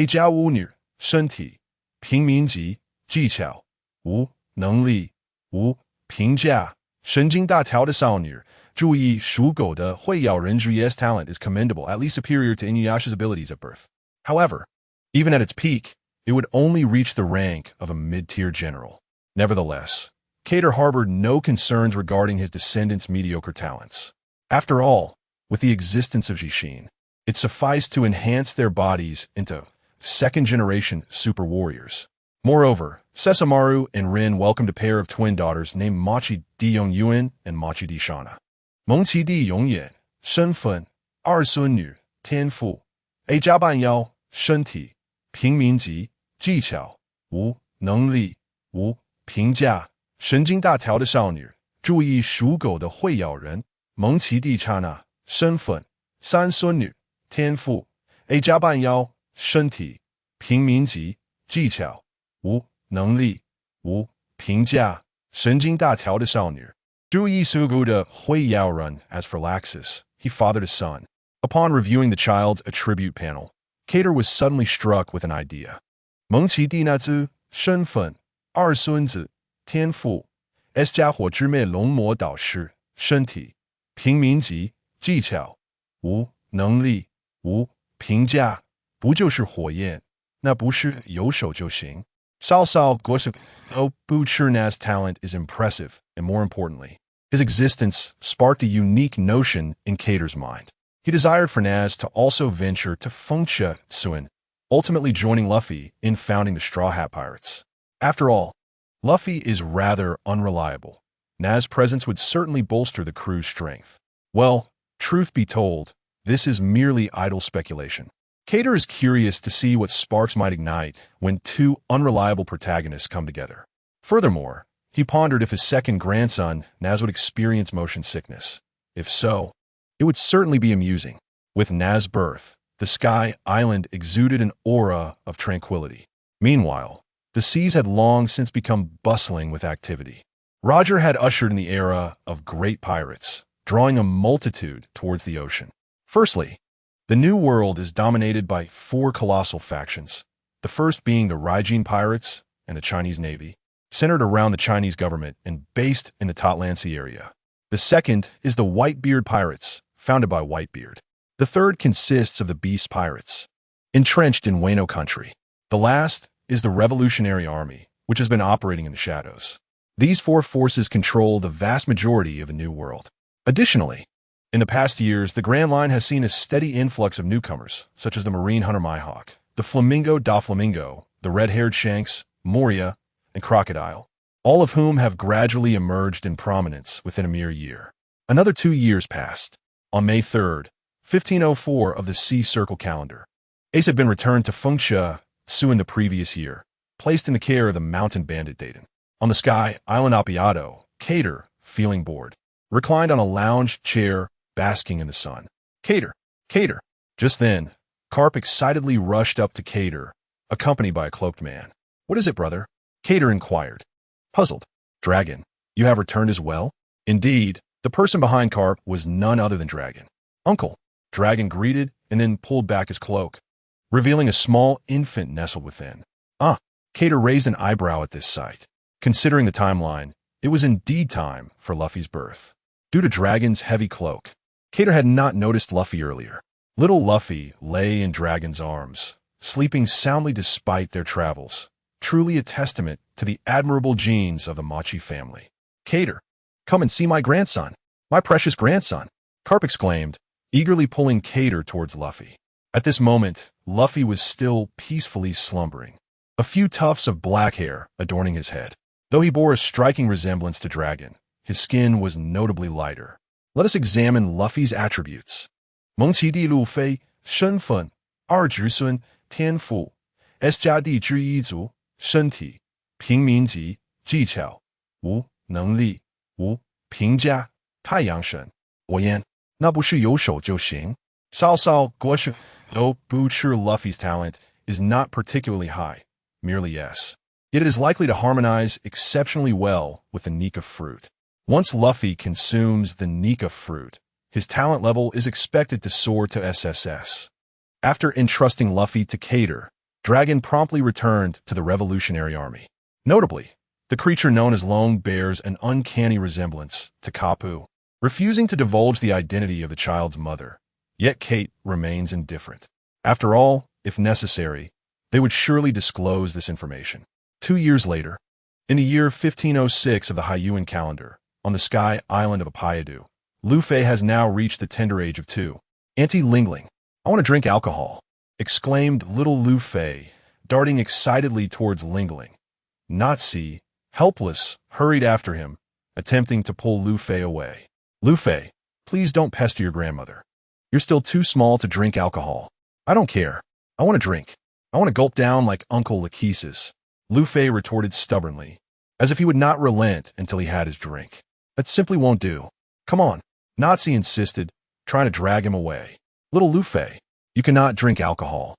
Speaker 1: 家无女, 身体, 平民级, 技巧, 无, 能力, 无, 评价, 神经大条的少女, 注意属狗的会咬人. Zhuye's talent is commendable, at least superior to Inuyasha's abilities at birth. However, even at its peak, it would only reach the rank of a mid-tier general. Nevertheless, Cater harbored no concerns regarding his descendants' mediocre talents. After all, with the existence of Jishin, it sufficed to enhance their bodies into second-generation super warriors. Moreover, Sessamaru and Rin welcomed a pair of twin daughters named Machi Di Yongyuan and Machi Di Shana. Mengqi Di Yongyan, 身份, 二孙女, 天赋, 家半腰, 身体, 平民级, 技巧, 无, 能力, 无, 评价, 神经大条的少女, 注意属狗的会咬人. Mengqi Di Chana, 身份, 三孙女, 天赋, 家半腰, 身体, 平民级, 技巧, 无, 能力, 无, 评价, 神经大条的少女. Zhuyi Suguda Hui Yaorun. As for Laxus, he fathered a son. Upon reviewing the child's attribute panel, Cater was suddenly struck with an idea. Mengqi Di Nazi, 身份, 二孙子, 天赋, 家伙之妹龙魔导师, 身体, 平民级, 技巧, 无, 能力, 无, 评价, 不就是火焰, 那不是有手就行. Sao Gosu, oh, Bucherna's talent is impressive, and more importantly, his existence sparked a unique notion in Cater's mind. He desired for Naz to also venture to Fengsha Sun, ultimately joining Luffy in founding the Straw Hat Pirates. After all, Luffy is rather unreliable. Naz's presence would certainly bolster the crew's strength. Well, truth be told, this is merely idle speculation. Cater is curious to see what sparks might ignite when two unreliable protagonists come together. Furthermore, he pondered if his second grandson, Naz, would experience motion sickness. If so, it would certainly be amusing. With Naz's birth, the Sky Island exuded an aura of tranquility. Meanwhile, the seas had long since become bustling with activity. Roger had ushered in the era of great pirates, drawing a multitude towards the ocean. Firstly, the New World is dominated by 4 colossal factions, the first being the Raijin pirates and the Chinese Navy, centered around the Chinese government and based in the Tatlansi area. The second is the Whitebeard pirates, founded by Whitebeard. The third consists of the Beast pirates, entrenched in Wano country. The last is the Revolutionary Army, which has been operating in the shadows. These 4 forces control the vast majority of the New World. Additionally, in the past years, the Grand Line has seen a steady influx of newcomers, such as the Marine Hunter Mihawk, the Flamingo da Flamingo, the red-haired Shanks, Moria, and Crocodile, all of whom have gradually emerged in prominence within a mere year. Another 2 years passed. On May 3rd, 1504 of the Sea Circle calendar, Ace had been returned to Fengsha Su in the previous year, placed in the care of the mountain bandit Dayton. On the Sky Island Appiato, Cater, feeling bored, reclined on a lounge chair, basking in the sun. Cater! Cater! Just then, Carp excitedly rushed up to Cater, accompanied by a cloaked man. "What is it, brother?" Cater inquired. Puzzled. "Dragon, you have returned as well?" Indeed, the person behind Carp was none other than Dragon. "Uncle," Dragon greeted and then pulled back his cloak, revealing a small infant nestled within. "Ah!" Cater raised an eyebrow at this sight. Considering the timeline, it was indeed time for Luffy's birth. Due to Dragon's heavy cloak, Cater had not noticed Luffy earlier. Little Luffy lay in Dragon's arms, sleeping soundly despite their travels, truly a testament to the admirable genes of the Machi family. "Cater, come and see my grandson, my precious grandson," Carp exclaimed, eagerly pulling Cater towards Luffy. At this moment, Luffy was still peacefully slumbering, a few tufts of black hair adorning his head. Though he bore a striking resemblance to Dragon, his skin was notably lighter. Let us examine Luffy's attributes. 蒙奇地路飞身份二侄孙天赋 S 家地之一族身体平民级技巧无能力无评价太阳神我言那不是有手就行 Sao Guoshu. Though Butcher Luffy's talent is not particularly high, merely yes, yet it is likely to harmonize exceptionally well with the Nika fruit. Once Luffy consumes the Nika fruit, his talent level is expected to soar to SSS. After entrusting Luffy to Cater, Dragon promptly returned to the Revolutionary Army. Notably, the creature known as Long bears an uncanny resemblance to Kapu, refusing to divulge the identity of the child's mother. Yet Kate remains indifferent. After all, if necessary, they would surely disclose this information. 2 years later, in the year 1506 of the Hyuan calendar, on the Sky Island of Appiadu, Luffy has now reached the tender age of 2. "Auntie Lingling, I want to drink alcohol," exclaimed little Luffy, darting excitedly towards Lingling. Nazi, helpless, hurried after him, attempting to pull Luffy away. "Luffy, please don't pester your grandmother. You're still too small to drink alcohol." "I don't care. I want to drink. I want to gulp down like Uncle Lachesis," Luffy retorted stubbornly, as if he would not relent until he had his drink. "That simply won't do. Come on," Nazi insisted, trying to drag him away. "Little Luffy, you cannot drink alcohol.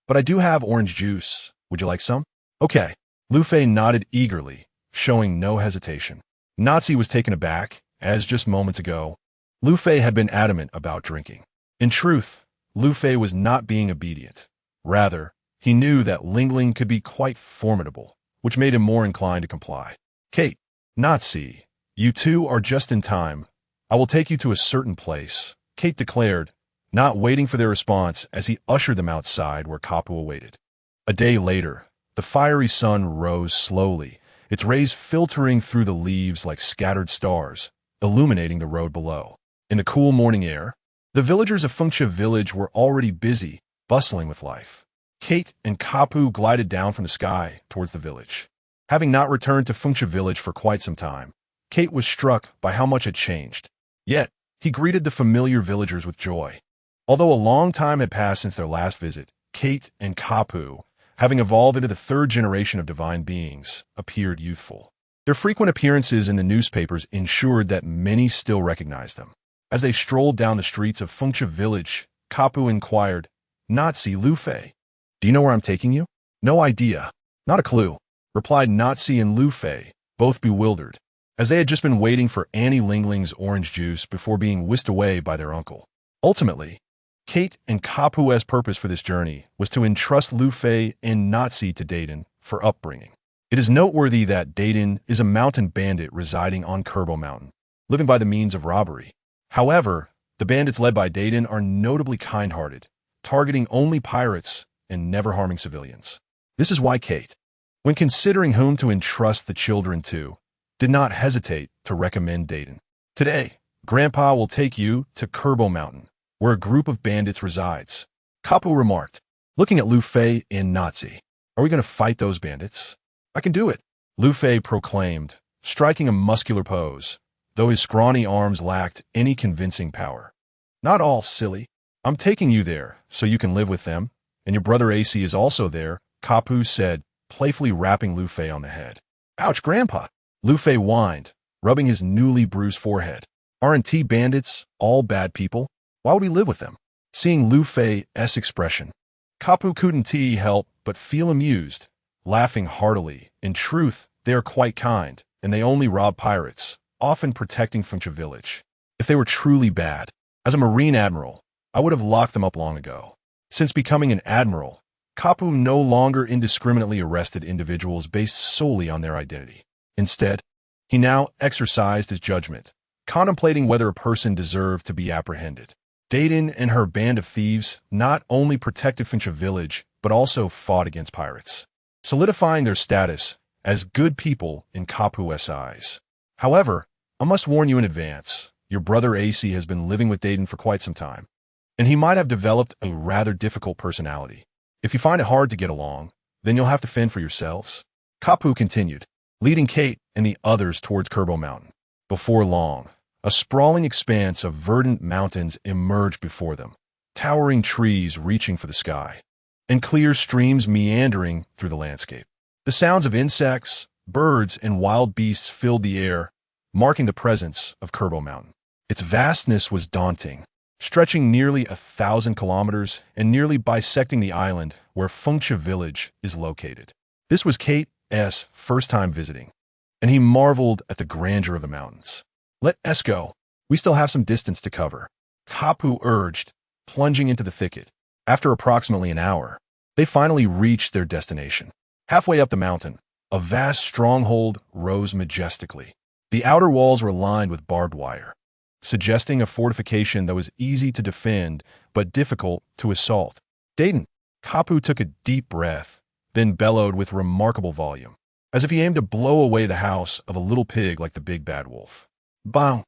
Speaker 1: But I do have orange juice. Would you like some?" "Okay." Luffy nodded eagerly, showing no hesitation. Nazi was taken aback, as just moments ago, Luffy had been adamant about drinking. In truth, Luffy was not being obedient. Rather, he knew that Lingling could be quite formidable, which made him more inclined to comply. "Kate, Nazi, you two are just in time. I will take you to a certain place," Kate declared, not waiting for their response as he ushered them outside where Kapu awaited. A day later, the fiery sun rose slowly, its rays filtering through the leaves like scattered stars, illuminating the road below. In the cool morning air, the villagers of Fengsha village were already busy, bustling with life. Kate and Kapu glided down from the sky towards the village. Having not returned to Fengsha village for quite some time, Kate was struck by how much had changed. Yet, he greeted the familiar villagers with joy. Although a long time had passed since their last visit, Kate and Kapu, having evolved into the third generation of divine beings, appeared youthful. Their frequent appearances in the newspapers ensured that many still recognized them. As they strolled down the streets of Fengsha village, Kapu inquired, "Nazi Luffy, do you know where I'm taking you?" "No idea. Not a clue," replied Nazi and Luffy, both bewildered, as they had just been waiting for Annie Lingling's orange juice before being whisked away by their uncle. Ultimately, Kate and Kapu's purpose for this journey was to entrust Luffy and Nazi to Dayton for upbringing. It is noteworthy that Dayton is a mountain bandit residing on Kerbo Mountain, living by the means of robbery. However, the bandits led by Dayton are notably kind-hearted, targeting only pirates and never harming civilians. This is why Kate, when considering whom to entrust the children to, did not hesitate to recommend Dayton. "Today, Grandpa will take you to Kerbo Mountain, where a group of bandits resides," Kapu remarked, looking at Luffy and Nazi. Are we going to fight those bandits? I can do it, Luffy proclaimed, striking a muscular pose, though his scrawny arms lacked any convincing power. Not all, silly. I'm taking you there so you can live with them, and your brother AC is also there, Kapu said, playfully rapping Luffy on the head. Ouch, Grandpa, Luffy whined, rubbing his newly bruised forehead. Aren't bandits all bad people? Why would we live with them? Seeing Luffy's expression, Kapu couldn't help but feel amused, laughing heartily. In truth, they are quite kind, and they only rob pirates, often protecting Funcha village. If they were truly bad, as a Marine Admiral, I would have locked them up long ago. Since becoming an Admiral, Kapu no longer indiscriminately arrested individuals based solely on their identity. Instead, he now exercised his judgment, contemplating whether a person deserved to be apprehended. Dayton and her band of thieves not only protected Funcha village, but also fought against pirates, solidifying their status as good people in Kapu's eyes. However, I must warn you in advance, your brother AC has been living with Dayton for quite some time, and he might have developed a rather difficult personality. If you find it hard to get along, then you'll have to fend for yourselves. Kapu continued, leading Kate and the others towards Kerbo Mountain. Before long, a sprawling expanse of verdant mountains emerged before them, towering trees reaching for the sky, and clear streams meandering through the landscape. The sounds of insects, birds, and wild beasts filled the air, marking the presence of Kerbo Mountain. Its vastness was daunting, stretching nearly 1,000 kilometers and nearly bisecting the island where Funcha village is located. This was Kate's first time visiting, and he marveled at the grandeur of the mountains. Let us go. We still have some distance to cover, Kapu urged, plunging into the thicket. After approximately an hour, they finally reached their destination. Halfway up the mountain, a vast stronghold rose majestically. The outer walls were lined with barbed wire, suggesting a fortification that was easy to defend but difficult to assault. Dayton, Kapu took a deep breath, then bellowed with remarkable volume, as if he aimed to blow away the house of a little pig like the big bad wolf. Bang!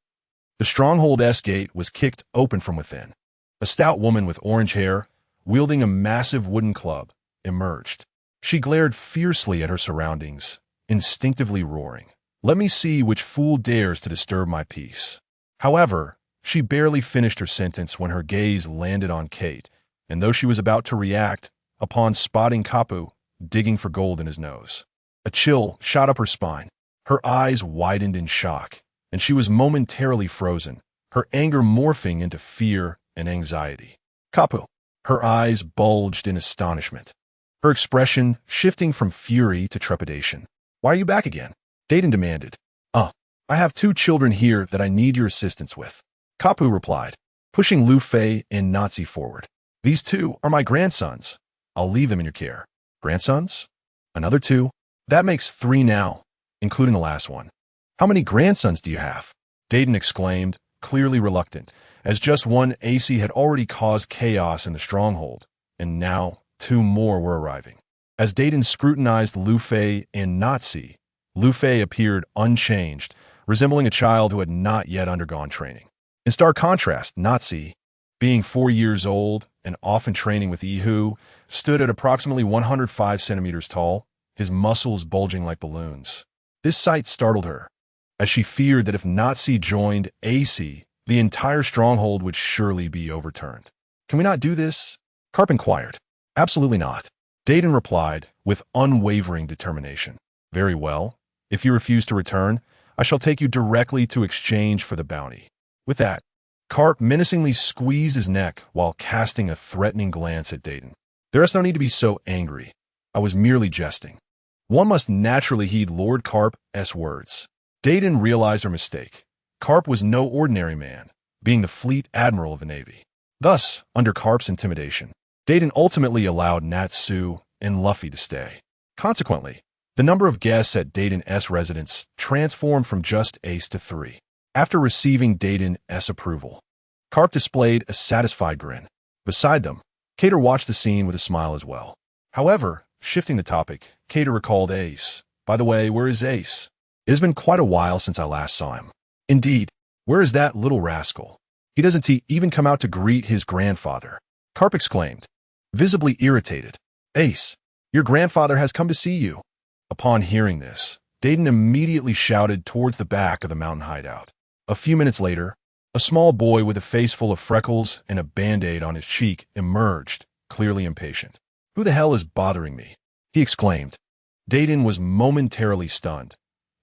Speaker 1: The stronghold's gate was kicked open from within. A stout woman with orange hair, wielding a massive wooden club, emerged. She glared fiercely at her surroundings, instinctively roaring, "Let me see which fool dares to disturb my peace." However, she barely finished her sentence when her gaze landed on Kate, and though she was about to react upon spotting Kapu digging for gold in his nose, a chill shot up her spine. Her eyes widened in shock, and she was momentarily frozen, her anger morphing into fear and anxiety. Kapu. Her eyes bulged in astonishment, her expression shifting from fury to trepidation. "Why are you back again?" Dayton demanded. I have 2 children here that I need your assistance with," Kapu replied, pushing Luffy and Nazi forward. "These 2 are my grandsons. I'll leave them in your care." "Grandsons? Another 2? That makes 3 now, including the last one." "How many grandsons do you have?" Dayton exclaimed, clearly reluctant, as just one AC had already caused chaos in the stronghold, and now 2 more were arriving. As Dayton scrutinized Luffy and Nazi, Luffy appeared unchanged, resembling a child who had not yet undergone training. In stark contrast, Nazi, being 4 years old and often training with Ihu, stood at approximately 105 centimeters tall, his muscles bulging like balloons. This sight startled her, as she feared that if Nazi joined AC, the entire stronghold would surely be overturned. "Can we not do this?" Carp inquired. "Absolutely not," Dayton replied with unwavering determination. "Very well. If you refuse to return, I shall take you directly to exchange for the bounty." With that, Carp menacingly squeezed his neck while casting a threatening glance at Dayton. "There is no need to be so angry. I was merely jesting." One must naturally heed Lord Carp's words. Dayton realized her mistake. Carp was no ordinary man, being the fleet admiral of the Navy. Thus, under Carp's intimidation, Dayton ultimately allowed Natsu and Luffy to stay. Consequently, the number of guests at Dayton's residence transformed from just Ace to 3. After receiving Dayton's approval, Carp displayed a satisfied grin. Beside them, Cater watched the scene with a smile as well. However, shifting the topic, Cater recalled Ace. "By the way, where is Ace? It has been quite a while since I last saw him." "Indeed, where is that little rascal? He doesn't even come out to greet his grandfather," Carp exclaimed, visibly irritated. "Ace, Your grandfather has come to see you. Upon hearing this, Dayton immediately shouted towards the back of the mountain hideout. A few minutes later, a small boy with a face full of freckles and a band-aid on his cheek emerged, clearly impatient. "Who the hell is bothering me?" he exclaimed. Dayton was momentarily stunned.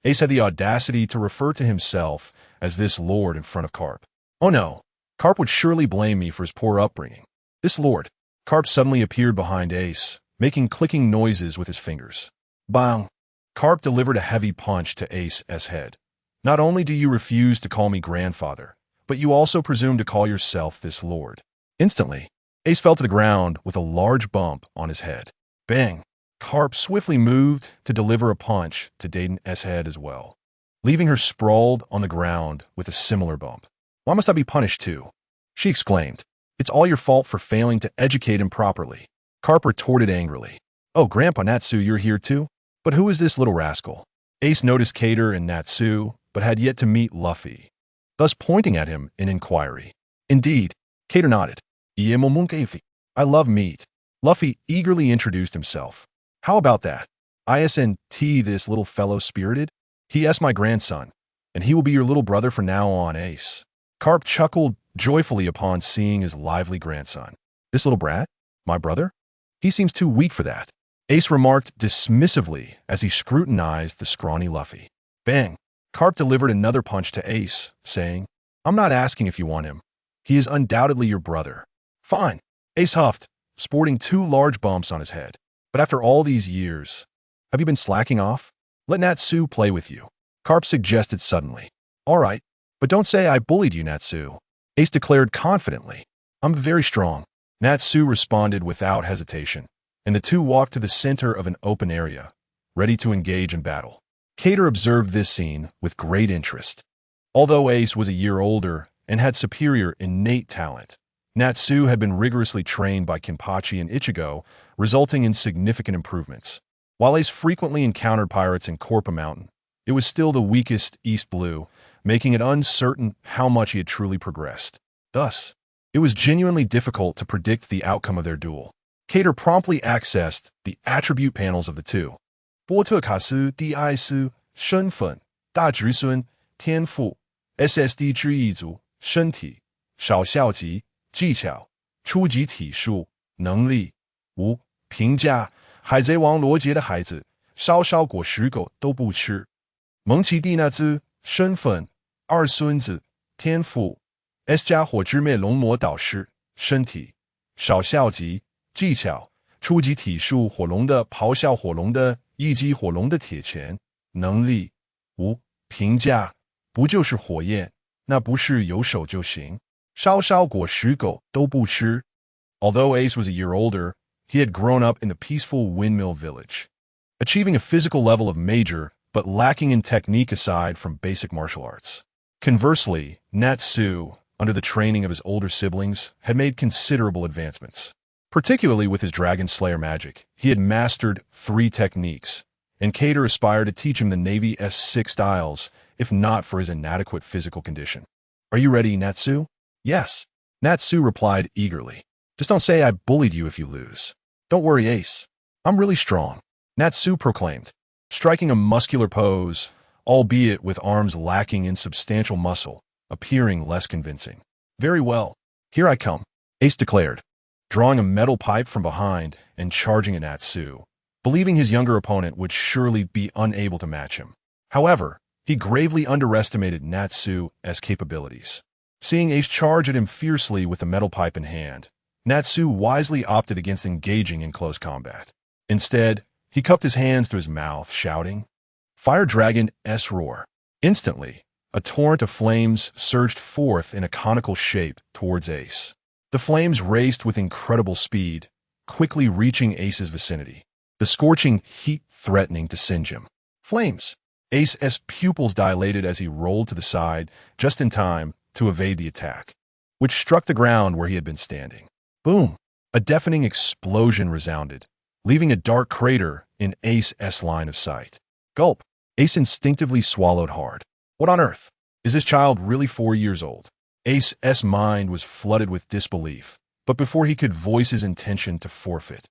Speaker 1: Ace had the audacity to refer to himself as this lord in front of Carp. Oh no, Carp would surely blame me for his poor upbringing. This lord. Carp suddenly appeared behind Ace, making clicking noises with his fingers. Bang! Carp delivered a heavy punch to Ace's head. "Not only do you refuse to call me grandfather, but you also presume to call yourself this lord." Instantly, Ace fell to the ground with a large bump on his head. Bang! Carp swiftly moved to deliver a punch to Dayton's head as well, leaving her sprawled on the ground with a similar bump. "Why must I be punished too?" she exclaimed. "It's all your fault for failing to educate him properly." Carp retorted angrily. "Oh, Grandpa Natsu, you're here too? But who is this little rascal?" Ace noticed Cater and Natsu, but had yet to meet Luffy, thus pointing at him in inquiry. Indeed, Cater nodded. "I love meat." Luffy eagerly introduced himself. "How about that? ISNT this little fellow spirited? He my grandson, and he will be your little brother from now on, Ace." Carp chuckled joyfully upon seeing his lively grandson. "This little brat? My brother? He seems too weak for that," Ace remarked dismissively as he scrutinized the scrawny Luffy. Bang! Carp delivered another punch to Ace, saying, "I'm not asking if you want him. He is undoubtedly your brother." "Fine," Ace huffed, sporting 2 large bumps on his head. "But after all these years, have you been slacking off? Let Natsu play with you," Carp suggested suddenly. "All right, but don't say I bullied you, Natsu," Ace declared confidently. "I'm very strong." Natsu responded without hesitation, and the two walked to the center of an open area, ready to engage in battle. Cater observed this scene with great interest. Although Ace was a year older and had superior innate talent, Natsu had been rigorously trained by Kenpachi and Ichigo, resulting in significant improvements. While Ace frequently encountered pirates in Korpa Mountain, it was still the weakest East Blue, making it uncertain how much he had truly progressed. Thus, it was genuinely difficult to predict the outcome of their duel. Cater promptly accessed the attribute panels of the two. 波特卡斯 DIS 身份大侄孙天赋 SSD 之一族身体少校级技巧初级体术能力无评价海贼王罗杰的孩子烧烧果实狗都不吃蒙奇蒂纳兹身份二孙子天赋 S 加火之魅龙魔导师身体少校级技巧初级体术火龙的咆哮火龙的一击火龙的铁拳能力无评价不就是火焰那不是有手就行烧烧果实狗都不吃 Although Ace was a year older, he had grown up in the peaceful Windmill Village, achieving a physical level of major but lacking in technique aside from basic martial arts. Conversely, Natsu, under the training of his older siblings, had made considerable advancements. Particularly with his Dragon Slayer magic, he had mastered 3 techniques, and Cater aspired to teach him the Navy's 6 styles, if not for his inadequate physical condition. "Are you ready, Natsu?" "Yes," Natsu replied eagerly. "Just don't say I bullied you if you lose." "Don't worry, Ace. I'm really strong," Natsu proclaimed, striking a muscular pose, albeit with arms lacking in substantial muscle, appearing less convincing. "Very well. Here I come," Ace declared, drawing a metal pipe from behind and charging at Natsu, believing his younger opponent would surely be unable to match him. However, he gravely underestimated Natsu's capabilities. Seeing Ace charge at him fiercely with the metal pipe in hand, Natsu wisely opted against engaging in close combat. Instead, he cupped his hands to his mouth, shouting, "Fire Dragon S roar." Instantly, a torrent of flames surged forth in a conical shape towards Ace. The flames raced with incredible speed, quickly reaching Ace's vicinity, the scorching heat threatening to singe him. Flames! Ace's pupils dilated as he rolled to the side, just in time to evade the attack, which struck the ground where he had been standing. Boom! A deafening explosion resounded, leaving a dark crater in Ace's line of sight. Gulp! Ace instinctively swallowed hard. What on earth? Is this child really 4 years old? Ace's mind was flooded with disbelief, but before he could voice his intention to forfeit,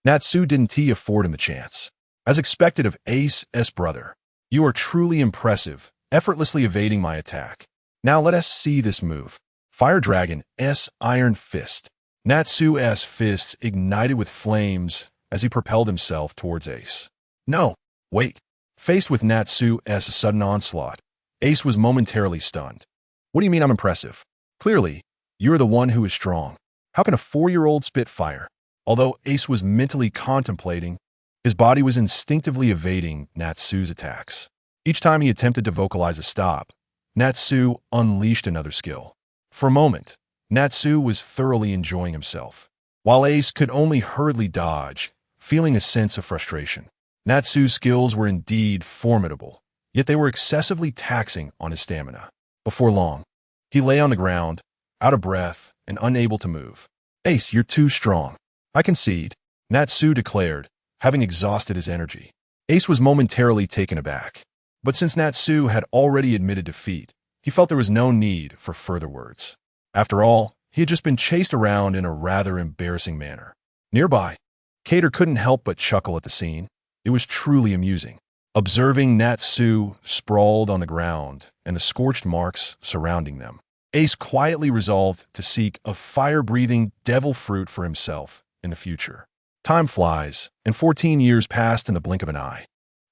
Speaker 1: Natsu didn't afford him the chance. As expected of Ace's brother, you are truly impressive, effortlessly evading my attack. Now let us see this move. Fire Dragon's Iron Fist. Natsu's fists ignited with flames as he propelled himself towards Ace. No, wait. Faced with Natsu's sudden onslaught, Ace was momentarily stunned. What do you mean I'm impressive? Clearly, you're the one who is strong. How can a 4-year-old spit fire? Although Ace was mentally contemplating, his body was instinctively evading Natsu's attacks. Each time he attempted to vocalize a stop, Natsu unleashed another skill. For a moment, Natsu was thoroughly enjoying himself, while Ace could only hurriedly dodge, feeling a sense of frustration. Natsu's skills were indeed formidable, yet they were excessively taxing on his stamina. Before long, he lay on the ground, out of breath and unable to move. Ace, you're too strong. I concede, Natsu declared, having exhausted his energy. Ace was momentarily taken aback, but since Natsu had already admitted defeat, he felt there was no need for further words. After all, he had just been chased around in a rather embarrassing manner. Nearby, Kater couldn't help but chuckle at the scene. It was truly amusing, observing Natsu sprawled on the ground and the scorched marks surrounding them. Ace quietly resolved to seek a fire-breathing devil fruit for himself in the future. Time flies, and 14 years passed in the blink of an eye.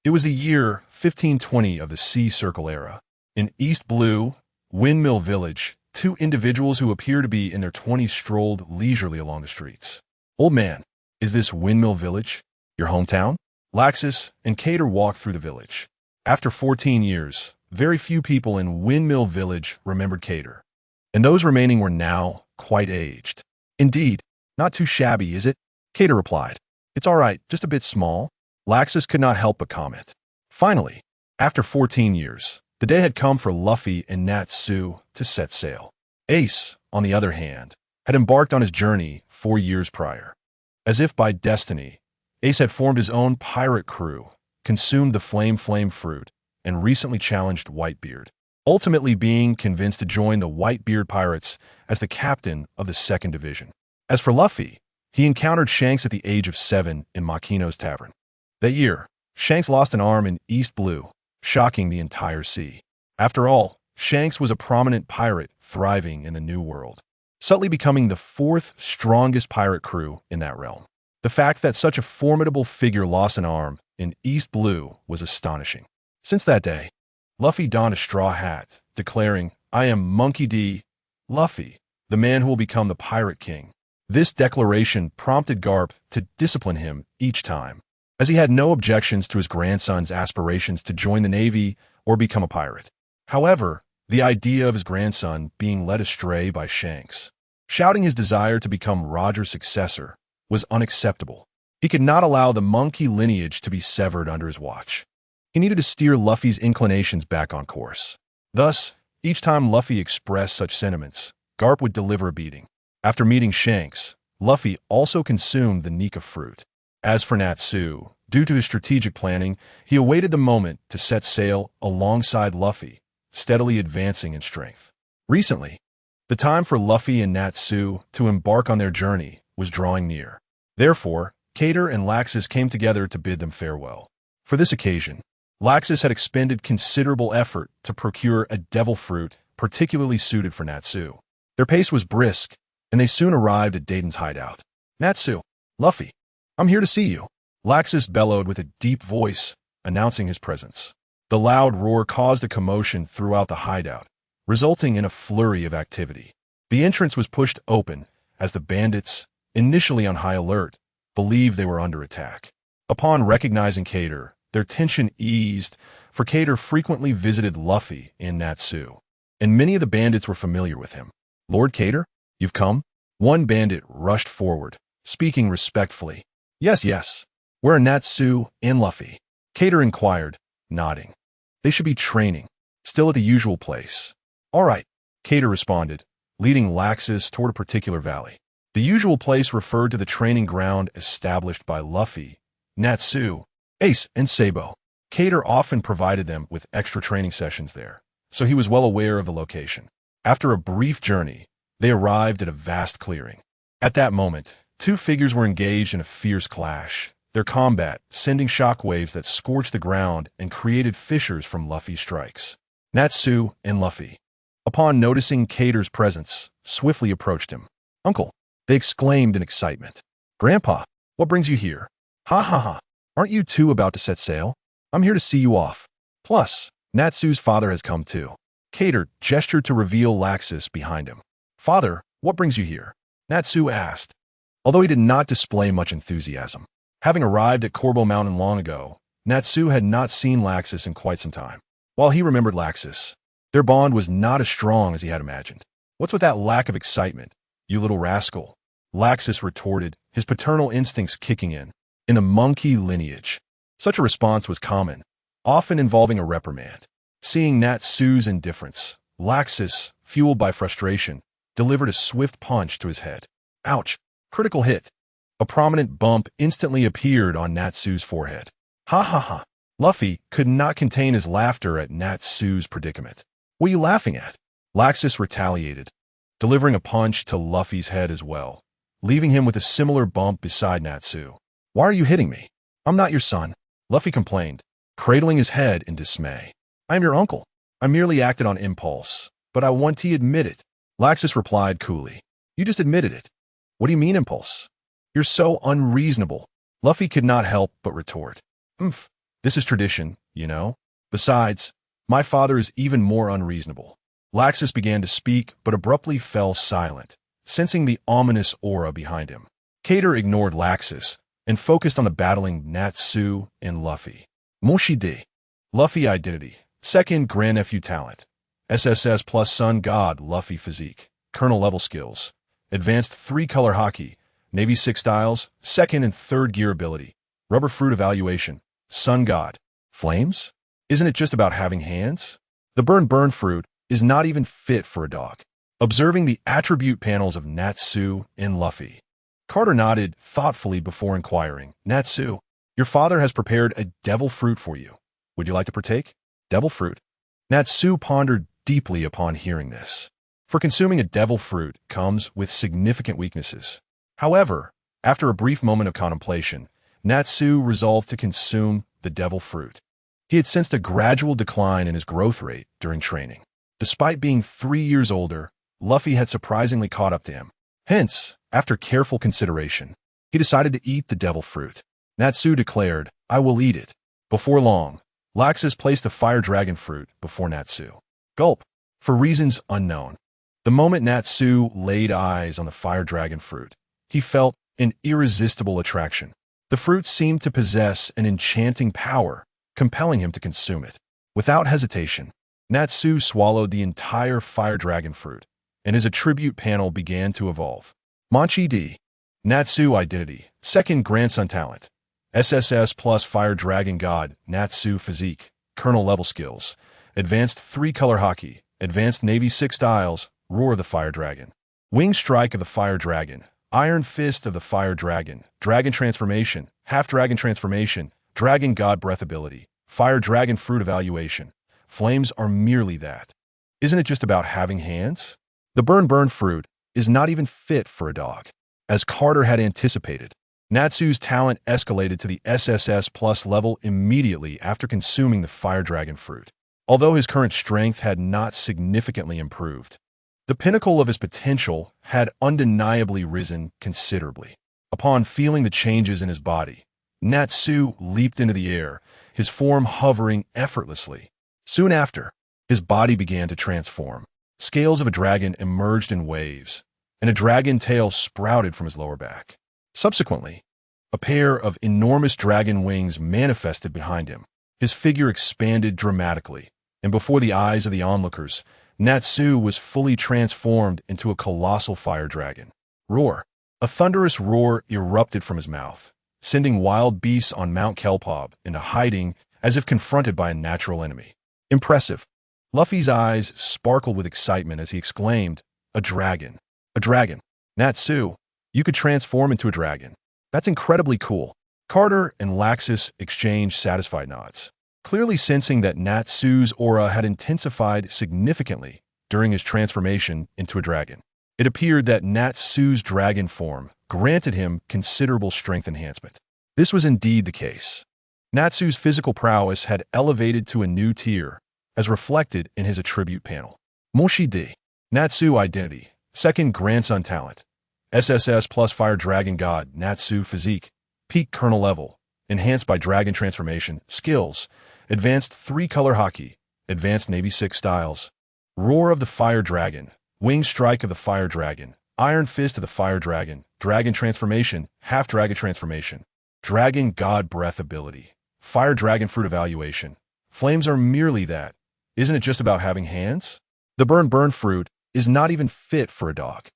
Speaker 1: It was the year 1520 of the Sea Circle era. In East Blue, Windmill Village, two individuals who appear to be in their 20s strolled leisurely along the streets. Old man, is this Windmill Village your hometown? Laxus and Kater walked through the village. After 14 years, very few people in Windmill Village remembered Kater, and those remaining were now quite aged. Indeed, not too shabby, is it? Kater replied. It's all right, just a bit small. Laxus could not help but comment. Finally, after 14 years, the day had come for Luffy and Natsu to set sail. Ace, on the other hand, had embarked on his journey 4 years prior. As if by destiny, Ace had formed his own pirate crew, consumed the flame fruit, and recently challenged Whitebeard, ultimately being convinced to join the Whitebeard pirates as the captain of the 2nd Division. As for Luffy, he encountered Shanks at the age of 7 in Makino's tavern. That year, Shanks lost an arm in East Blue, shocking the entire sea. After all, Shanks was a prominent pirate thriving in the New World, subtly becoming the 4th strongest pirate crew in that realm. The fact that such a formidable figure lost an arm in East Blue was astonishing. Since that day, Luffy donned a straw hat, declaring, I am Monkey D. Luffy, the man who will become the Pirate King. This declaration prompted Garp to discipline him each time, as he had no objections to his grandson's aspirations to join the Navy or become a pirate. However, the idea of his grandson being led astray by Shanks, shouting his desire to become Roger's successor, was unacceptable. He could not allow the monkey lineage to be severed under his watch. He needed to steer Luffy's inclinations back on course. Thus, each time Luffy expressed such sentiments, Garp would deliver a beating. After meeting Shanks, Luffy also consumed the Nika fruit. As for Natsu, due to his strategic planning, he awaited the moment to set sail alongside Luffy, steadily advancing in strength. Recently, the time for Luffy and Natsu to embark on their journey was drawing near. Therefore, Kater and Laxus came together to bid them farewell. For this occasion, Laxus had expended considerable effort to procure a devil fruit particularly suited for Natsu. Their pace was brisk, and they soon arrived at Dayton's hideout. Natsu, Luffy, I'm here to see you, Laxus bellowed with a deep voice, announcing his presence. The loud roar caused a commotion throughout the hideout, resulting in a flurry of activity. The entrance was pushed open as the bandits, initially on high alert, believed they were under attack. Upon recognizing Kater, their tension eased, for Kater frequently visited Luffy and Natsu, and many of the bandits were familiar with him. Lord Kater, you've come? One bandit rushed forward, speaking respectfully. Yes. Where are Natsu and Luffy? Kater inquired, nodding. They should be training, still at the usual place. All right, Kater responded, leading Laxus toward a particular valley. The usual place referred to the training ground established by Luffy, Natsu, Ace, and Sabo. Kater often provided them with extra training sessions there, so he was well aware of the location. After a brief journey, they arrived at a vast clearing. At that moment, Two figures were engaged in a fierce clash, their combat sending shockwaves that scorched the ground and created fissures from Luffy's strikes. Natsu and Luffy, upon noticing Cater's presence, swiftly approached him. "Uncle," they exclaimed in excitement. "Grandpa, what brings you here?" "Ha ha ha, aren't you two about to set sail? I'm here to see you off. Plus, Natsu's father has come too." Cater gestured to reveal Laxus behind him. "Father, what brings you here?" Natsu asked, although he did not display much enthusiasm. Having arrived at Corbo Mountain long ago, Natsu had not seen Laxus in quite some time. While he remembered Laxus, their bond was not as strong as he had imagined. "What's with that lack of excitement, you little rascal?" Laxus retorted, his paternal instincts kicking in. In the monkey lineage, such a response was common, often involving a reprimand. Seeing Natsu's indifference, Laxus, fueled by frustration, delivered a swift punch to his head. Ouch! Critical hit. A prominent bump instantly appeared on Natsu's forehead. "Ha ha ha!" Luffy could not contain his laughter at Natsu's predicament. "What are you laughing at?" Laxus retaliated, delivering a punch to Luffy's head as well, leaving him with a similar bump beside Natsu. "Why are you hitting me? I'm not your son," Luffy complained, cradling his head in dismay. "I am your uncle. I merely acted on impulse, but I want to admit it." Laxus replied coolly. "You just admitted it. What do you mean impulse? You're so unreasonable." Luffy could not help but retort. "Oomph, this is tradition, you know. Besides, my father is even more unreasonable." Laxus began to speak, but abruptly fell silent, sensing the ominous aura behind him. Cater ignored Laxus and focused on the battling Natsu and Luffy. Moshide. Luffy identity. Second grandnephew talent. SSS plus Sun God Luffy physique. Colonel level skills. Advanced 3-color hockey. Navy 6 styles. Second and third gear ability. Rubber fruit evaluation. Sun God. Flames? Isn't it just about having hands? The burn fruit is not even fit for a dog. Observing the attribute panels of Natsu and Luffy, Carter nodded thoughtfully before inquiring, "Natsu, your father has prepared a devil fruit for you. Would you like to partake?" "Devil fruit?" Natsu pondered deeply upon hearing this. For consuming a devil fruit comes with significant weaknesses. However, after a brief moment of contemplation, Natsu resolved to consume the devil fruit. He had sensed a gradual decline in his growth rate during training. Despite being 3 years older, Luffy had surprisingly caught up to him. Hence, after careful consideration, he decided to eat the devil fruit. Natsu declared, "I will eat it." Before long, Laxus placed the fire dragon fruit before Natsu. Gulp. For reasons unknown. The moment Natsu laid eyes on the fire dragon fruit, he felt an irresistible attraction. The fruit seemed to possess an enchanting power, compelling him to consume it. Without hesitation, Natsu swallowed the entire fire dragon fruit, and his attribute panel began to evolve. Manchi D. Natsu identity. Second grandson talent. SSS plus fire dragon god Natsu physique. Colonel level skills. Advanced 3-color hockey. Advanced Navy 6 styles. Roar of the fire dragon. Wing strike of the fire dragon. Iron fist of the fire dragon. Dragon transformation. Half dragon transformation. Dragon god breath ability. Fire dragon fruit evaluation. Flames are merely that. Isn't it just about having hands? The burn fruit is not even fit for a dog. As Carter had anticipated, Natsu's talent escalated to the SSS plus level immediately after consuming the fire dragon fruit. Although his current strength had not significantly improved, the pinnacle of his potential had undeniably risen considerably. Upon feeling the changes in his body, Natsu leaped into the air, his form hovering effortlessly. Soon after, his body began to transform. Scales of a dragon emerged in waves, and a dragon tail sprouted from his lower back. Subsequently, a pair of enormous dragon wings manifested behind him. His figure expanded dramatically, and before the eyes of the onlookers, Natsu was fully transformed into a colossal fire dragon. Roar. A thunderous roar erupted from his mouth, sending wild beasts on Mount Kelpop into hiding as if confronted by a natural enemy. Impressive. Luffy's eyes sparkled with excitement as he exclaimed, "A dragon! A dragon! Natsu, you could transform into a dragon. That's incredibly cool." Carter and Laxus exchanged satisfied nods, clearly sensing that Natsu's aura had intensified significantly during his transformation into a dragon. It appeared that Natsu's dragon form granted him considerable strength enhancement. This was indeed the case. Natsu's physical prowess had elevated to a new tier, as reflected in his attribute panel. Moshi D. Natsu Identity. Second Grandson Talent. SSS plus Fire Dragon God Natsu Physique. Peak Kernel Level. Enhanced by Dragon Transformation. Skills. Advanced 3-Color Hockey. Advanced Navy 6 Styles. Roar of the Fire Dragon. Wing Strike of the Fire Dragon. Iron Fist of the Fire Dragon. Dragon Transformation. Half Dragon Transformation. Dragon God Breath Ability. Fire Dragon Fruit Evaluation. Flames are merely that. Isn't it just about having hands? The burn fruit is not even fit for a dog.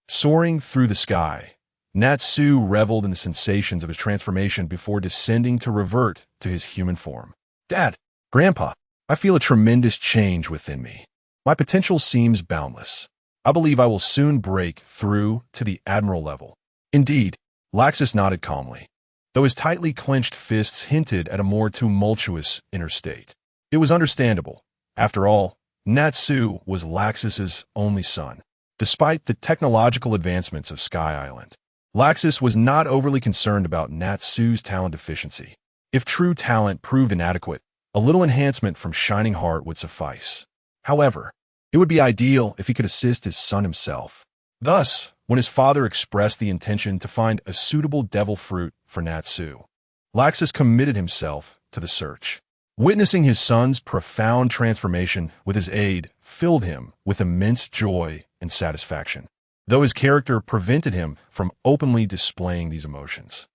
Speaker 1: Soaring through the sky, Natsu reveled in the sensations of his transformation before descending to revert to his human form. Dad, Grandpa, I feel a tremendous change within me. My potential seems boundless. I believe I will soon break through to the Admiral level. Indeed, Laxus nodded calmly, though his tightly clenched fists hinted at a more tumultuous inner state. It was understandable. After all, Natsu was Laxus's only son. Despite the technological advancements of Sky Island, Laxus was not overly concerned about Natsu's talent deficiency. If true talent proved inadequate, a little enhancement from Shining Heart would suffice. However, it would be ideal if he could assist his son himself. Thus, when his father expressed the intention to find a suitable devil fruit for Natsu, Laxus committed himself to the search. Witnessing his son's profound transformation with his aid filled him with immense joy and satisfaction, though his character prevented him from openly displaying these emotions.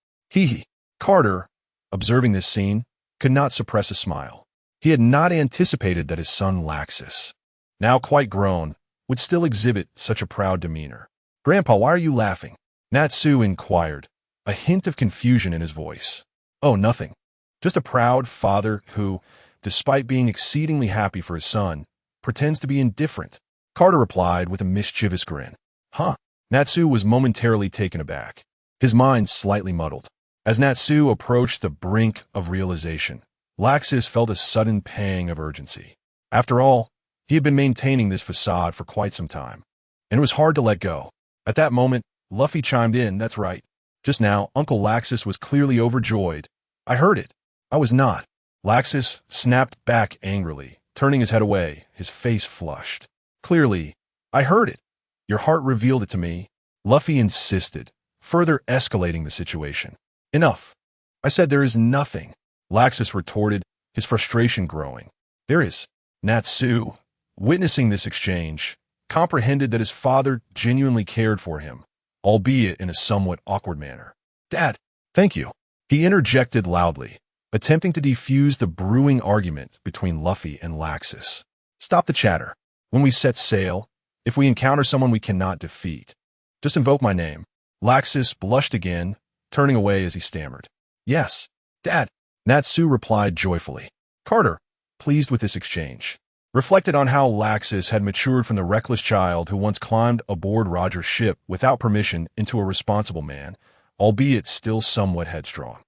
Speaker 1: Carter, observing this scene, could not suppress a smile. He had not anticipated that his son Laxus, now quite grown, would still exhibit such a proud demeanor. Grandpa, why are you laughing? Natsu inquired, a hint of confusion in his voice. Oh, nothing. Just a proud father who, despite being exceedingly happy for his son, pretends to be indifferent. Carter replied with a mischievous grin. Huh? Natsu was momentarily taken aback, his mind slightly muddled. As Natsu approached the brink of realization, Laxus felt a sudden pang of urgency. After all, he had been maintaining this facade for quite some time, and it was hard to let go. At that moment, Luffy chimed in, that's right. Just now, Uncle Laxus was clearly overjoyed. I heard it. I was not. Laxus snapped back angrily, turning his head away, his face flushed. Clearly, I heard it. Your heart revealed it to me. Luffy insisted, further escalating the situation. Enough. I said there is nothing. Laxus retorted, his frustration growing. There is. Natsu, witnessing this exchange, comprehended that his father genuinely cared for him, albeit in a somewhat awkward manner. Dad, thank you. He interjected loudly, attempting to defuse the brewing argument between Luffy and Laxus. Stop the chatter. When we set sail, if we encounter someone we cannot defeat, just invoke my name. Laxus blushed again, turning away as he stammered. Yes, Dad. Natsu replied joyfully. Carter, pleased with this exchange, reflected on how Laxus had matured from the reckless child who once climbed aboard Roger's ship without permission into a responsible man, albeit still somewhat headstrong.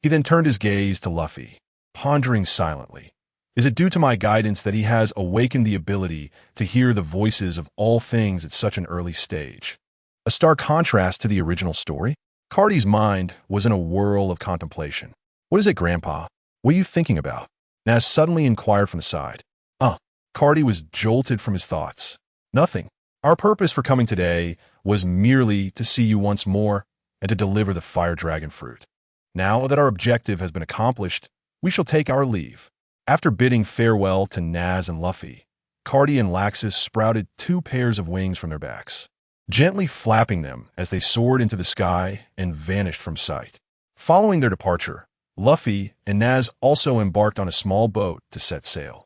Speaker 1: He then turned his gaze to Luffy, pondering silently. Is it due to my guidance that he has awakened the ability to hear the voices of all things at such an early stage? A stark contrast to the original story? Carty's mind was in a whirl of contemplation. What is it, Grandpa? What are you thinking about? Naz suddenly inquired from the side. Carty was jolted from his thoughts. Nothing. Our purpose for coming today was merely to see you once more and to deliver the fire dragon fruit. Now that our objective has been accomplished, we shall take our leave. After bidding farewell to Naz and Luffy, Carty and Laxus sprouted 2 pairs of wings from their backs, gently flapping them as they soared into the sky and vanished from sight. Following their departure, Luffy and Naz also embarked on a small boat to set sail.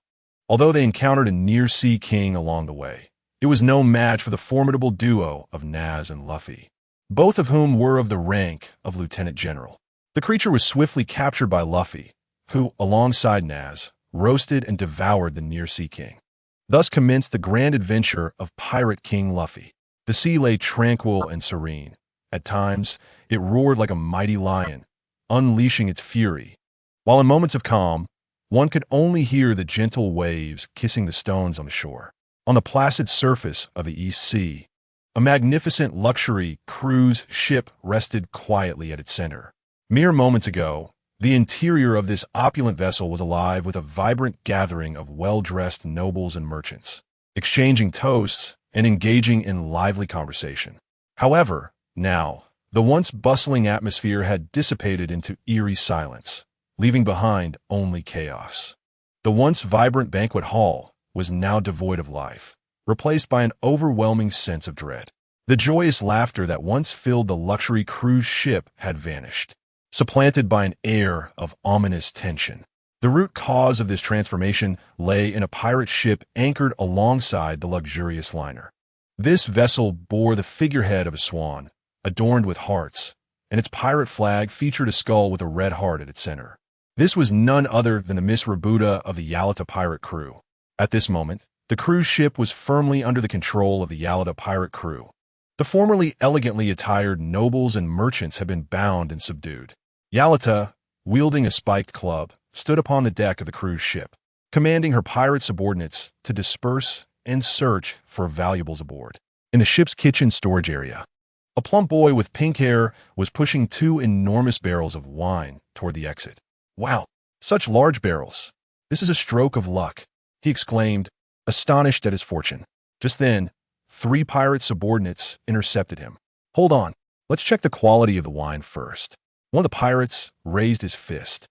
Speaker 1: Although they encountered a near-sea king along the way, it was no match for the formidable duo of Naz and Luffy, both of whom were of the rank of Lieutenant General. The creature was swiftly captured by Luffy, who, alongside Naz, roasted and devoured the near-sea king. Thus commenced the grand adventure of Pirate King Luffy. The sea lay tranquil and serene. At times, it roared like a mighty lion, unleashing its fury, while in moments of calm, one could only hear the gentle waves kissing the stones on the shore. On the placid surface of the East Sea, A magnificent luxury cruise ship rested quietly at its center. Mere moments ago, the interior of this opulent vessel was alive with a vibrant gathering of well-dressed nobles and merchants, exchanging toasts and engaging in lively conversation. However, now, the once bustling atmosphere had dissipated into eerie silence, leaving behind only chaos. The once vibrant banquet hall was now devoid of life, replaced by an overwhelming sense of dread. The joyous laughter that once filled the luxury cruise ship had vanished, supplanted by an air of ominous tension. The root cause of this transformation lay in a pirate ship anchored alongside the luxurious liner. This vessel bore the figurehead of a swan, adorned with hearts, and its pirate flag featured a skull with a red heart at its center. This was none other than the Miss Rabuta of the Yalata pirate crew. At this moment, the cruise ship was firmly under the control of the Yalata pirate crew. The formerly elegantly attired nobles and merchants had been bound and subdued. Yalata, wielding a spiked club, stood upon the deck of the cruise ship, commanding her pirate subordinates to disperse and search for valuables aboard. In the ship's kitchen storage area, a plump boy with pink hair was pushing two enormous barrels of wine toward the exit. "Wow, such large barrels. This is a stroke of luck," he exclaimed, astonished at his fortune. Just then, three pirate subordinates intercepted him. "Hold on, let's check the quality of the wine first." One of the pirates raised his fist,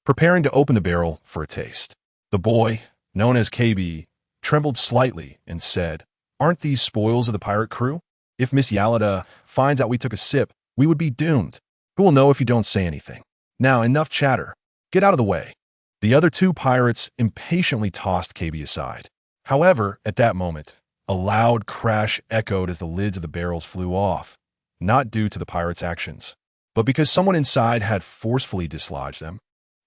Speaker 1: preparing to open the barrel for a taste. The boy, known as KB, trembled slightly and said, "Aren't these spoils of the pirate crew? If Miss Yalata finds out we took a sip, we would be doomed. Who will know if you don't say anything? Now, enough chatter. Get out of the way." The other two pirates impatiently tossed KB aside. However, at that moment, a loud crash echoed as the lids of the barrels flew off, not due to the pirates' actions, but because someone inside had forcefully dislodged them.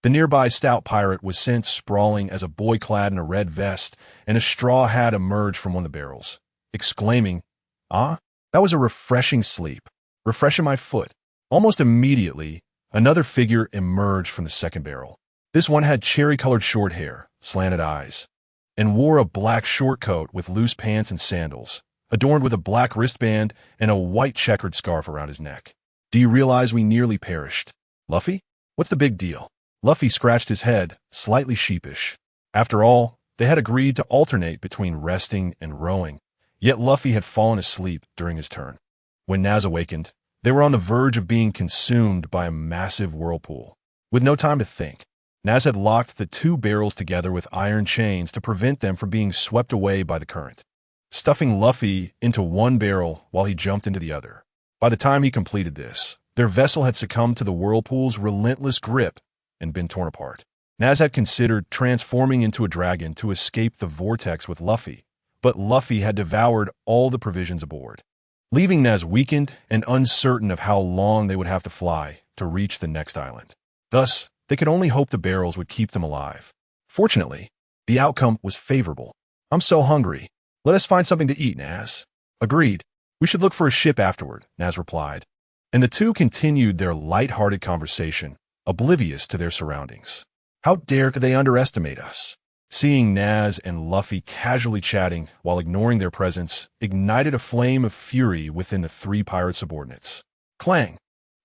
Speaker 1: The nearby stout pirate was sent sprawling as a boy clad in a red vest and a straw hat emerged from one of the barrels, exclaiming, "Ah, that was a refreshing sleep. Refreshing my foot." Almost immediately, another figure emerged from the second barrel. This one had cherry-colored short hair, slanted eyes, and wore a black short coat with loose pants and sandals, adorned with a black wristband and a white checkered scarf around his neck. "Do you realize we nearly perished? Luffy? What's the big deal?" Luffy scratched his head, slightly sheepish. After all, they had agreed to alternate between resting and rowing, yet Luffy had fallen asleep during his turn. When Naz awakened, they were on the verge of being consumed by a massive whirlpool. With no time to think, Naz had locked the two barrels together with iron chains to prevent them from being swept away by the current, stuffing Luffy into one barrel while he jumped into the other. By the time he completed this, their vessel had succumbed to the whirlpool's relentless grip and been torn apart. Naz had considered transforming into a dragon to escape the vortex with Luffy, but Luffy had devoured all the provisions aboard, leaving Naz weakened and uncertain of how long they would have to fly to reach the next island. Thus, they could only hope the barrels would keep them alive. Fortunately, the outcome was favorable. "I'm so hungry. Let us find something to eat, Naz." "Agreed. We should look for a ship afterward," Naz replied. And the two continued their light-hearted conversation, oblivious to their surroundings. How dare they underestimate us? Seeing Naz and Luffy casually chatting while ignoring their presence ignited a flame of fury within the three pirate subordinates. Clang!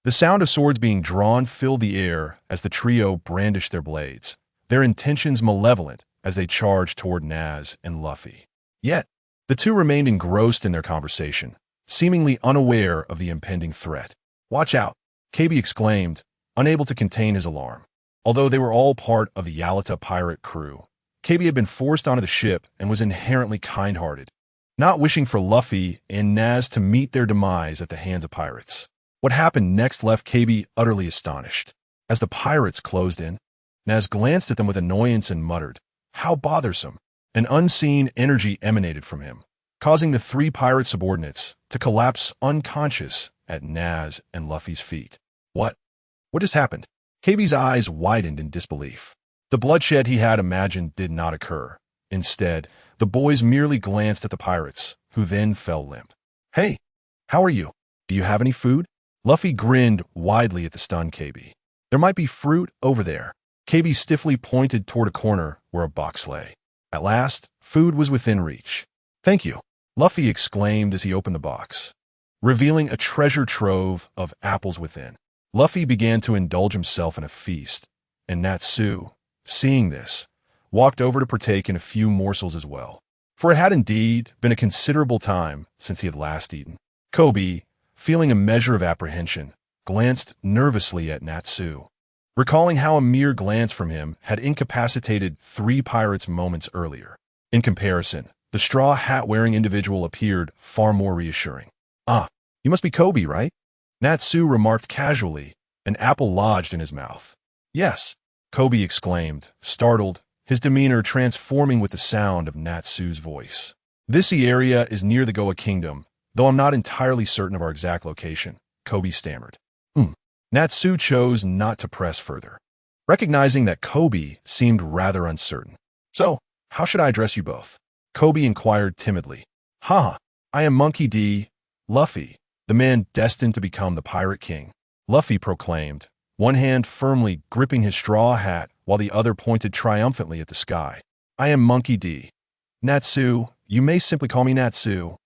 Speaker 1: The sound of swords being drawn filled the air as the trio brandished their blades, their intentions malevolent as they charged toward Naz and Luffy. Yet, the two remained engrossed in their conversation, seemingly unaware of the impending threat. "Watch out!" KB exclaimed, unable to contain his alarm. Although they were all part of the Yalata pirate crew, KB had been forced onto the ship and was inherently kind-hearted, not wishing for Luffy and Naz to meet their demise at the hands of pirates. What happened next left KB utterly astonished. As the pirates closed in, Naz glanced at them with annoyance and muttered, "How bothersome." An unseen energy emanated from him, causing the three pirate subordinates to collapse unconscious at Naz and Luffy's feet. What just happened? KB's eyes widened in disbelief. The bloodshed he had imagined did not occur. Instead, the boys merely glanced at the pirates, who then fell limp. "Hey, how are you? Do you have any food?" Luffy grinned widely at the stunned KB. "There might be fruit over there." KB stiffly pointed toward a corner where a box lay. At last, food was within reach. "Thank you." Luffy exclaimed as he opened the box, revealing a treasure trove of apples within. Luffy began to indulge himself in a feast, and Natsu, seeing this, walked over to partake in a few morsels as well. For it had indeed been a considerable time since he had last eaten. Koby, feeling a measure of apprehension, glanced nervously at Natsu, recalling how a mere glance from him had incapacitated 3 pirates moments earlier. In comparison, the straw hat-wearing individual appeared far more reassuring. "Ah, you must be Koby, right?" Natsu remarked casually, an apple lodged in his mouth. "Yes," Koby exclaimed, startled, his demeanor transforming with the sound of Natsu's voice. "This area is near the Goa Kingdom, though I'm not entirely certain of our exact location," Koby stammered. Natsu chose not to press further, recognizing that Koby seemed rather uncertain. "So, how should I address you both?" Koby inquired timidly. "Ha! I am Monkey D. Luffy, the man destined to become the Pirate King," Luffy proclaimed, one hand firmly gripping his straw hat while the other pointed triumphantly at the sky. "I am Monkey D. Natsu, you may simply call me Natsu."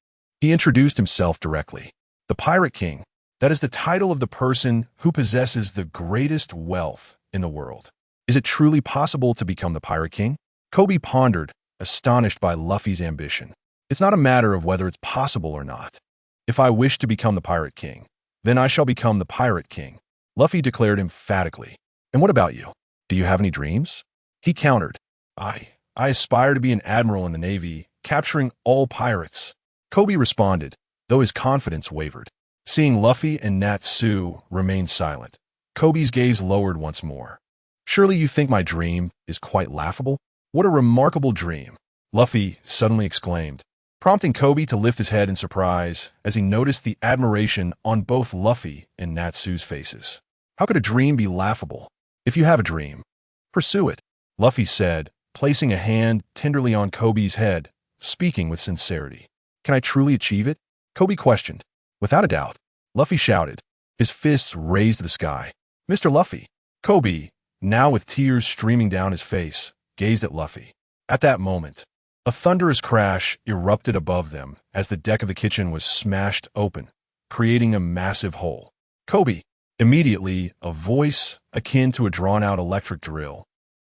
Speaker 1: He introduced himself directly. "The Pirate King, that is the title of the person who possesses the greatest wealth in the world. Is it truly possible to become the Pirate King?" Koby pondered, astonished by Luffy's ambition. "It's not a matter of whether it's possible or not. If I wish to become the Pirate King, then I shall become the Pirate King," Luffy declared emphatically. "And what about you? Do you have any dreams?" He countered. I aspire to be an admiral in the Navy, capturing all pirates," Koby responded, though his confidence wavered. Seeing Luffy and Natsu remain silent, Koby's gaze lowered once more. "Surely you think my dream is quite laughable?" "What a remarkable dream!" Luffy suddenly exclaimed, prompting Koby to lift his head in surprise as he noticed the admiration on both Luffy and Natsu's faces. "How could a dream be laughable? If you have a dream, pursue it," Luffy said, placing a hand tenderly on Koby's head, speaking with sincerity. "Can I truly achieve it?" Koby questioned. "Without a doubt," Luffy shouted, his fists raised to the sky. "Mr. Luffy." Koby, now with tears streaming down his face, gazed at Luffy. At that moment, a thunderous crash erupted above them as the deck of the kitchen was smashed open, creating a massive hole. Koby, immediately, a voice akin to a drawn-out electric drill,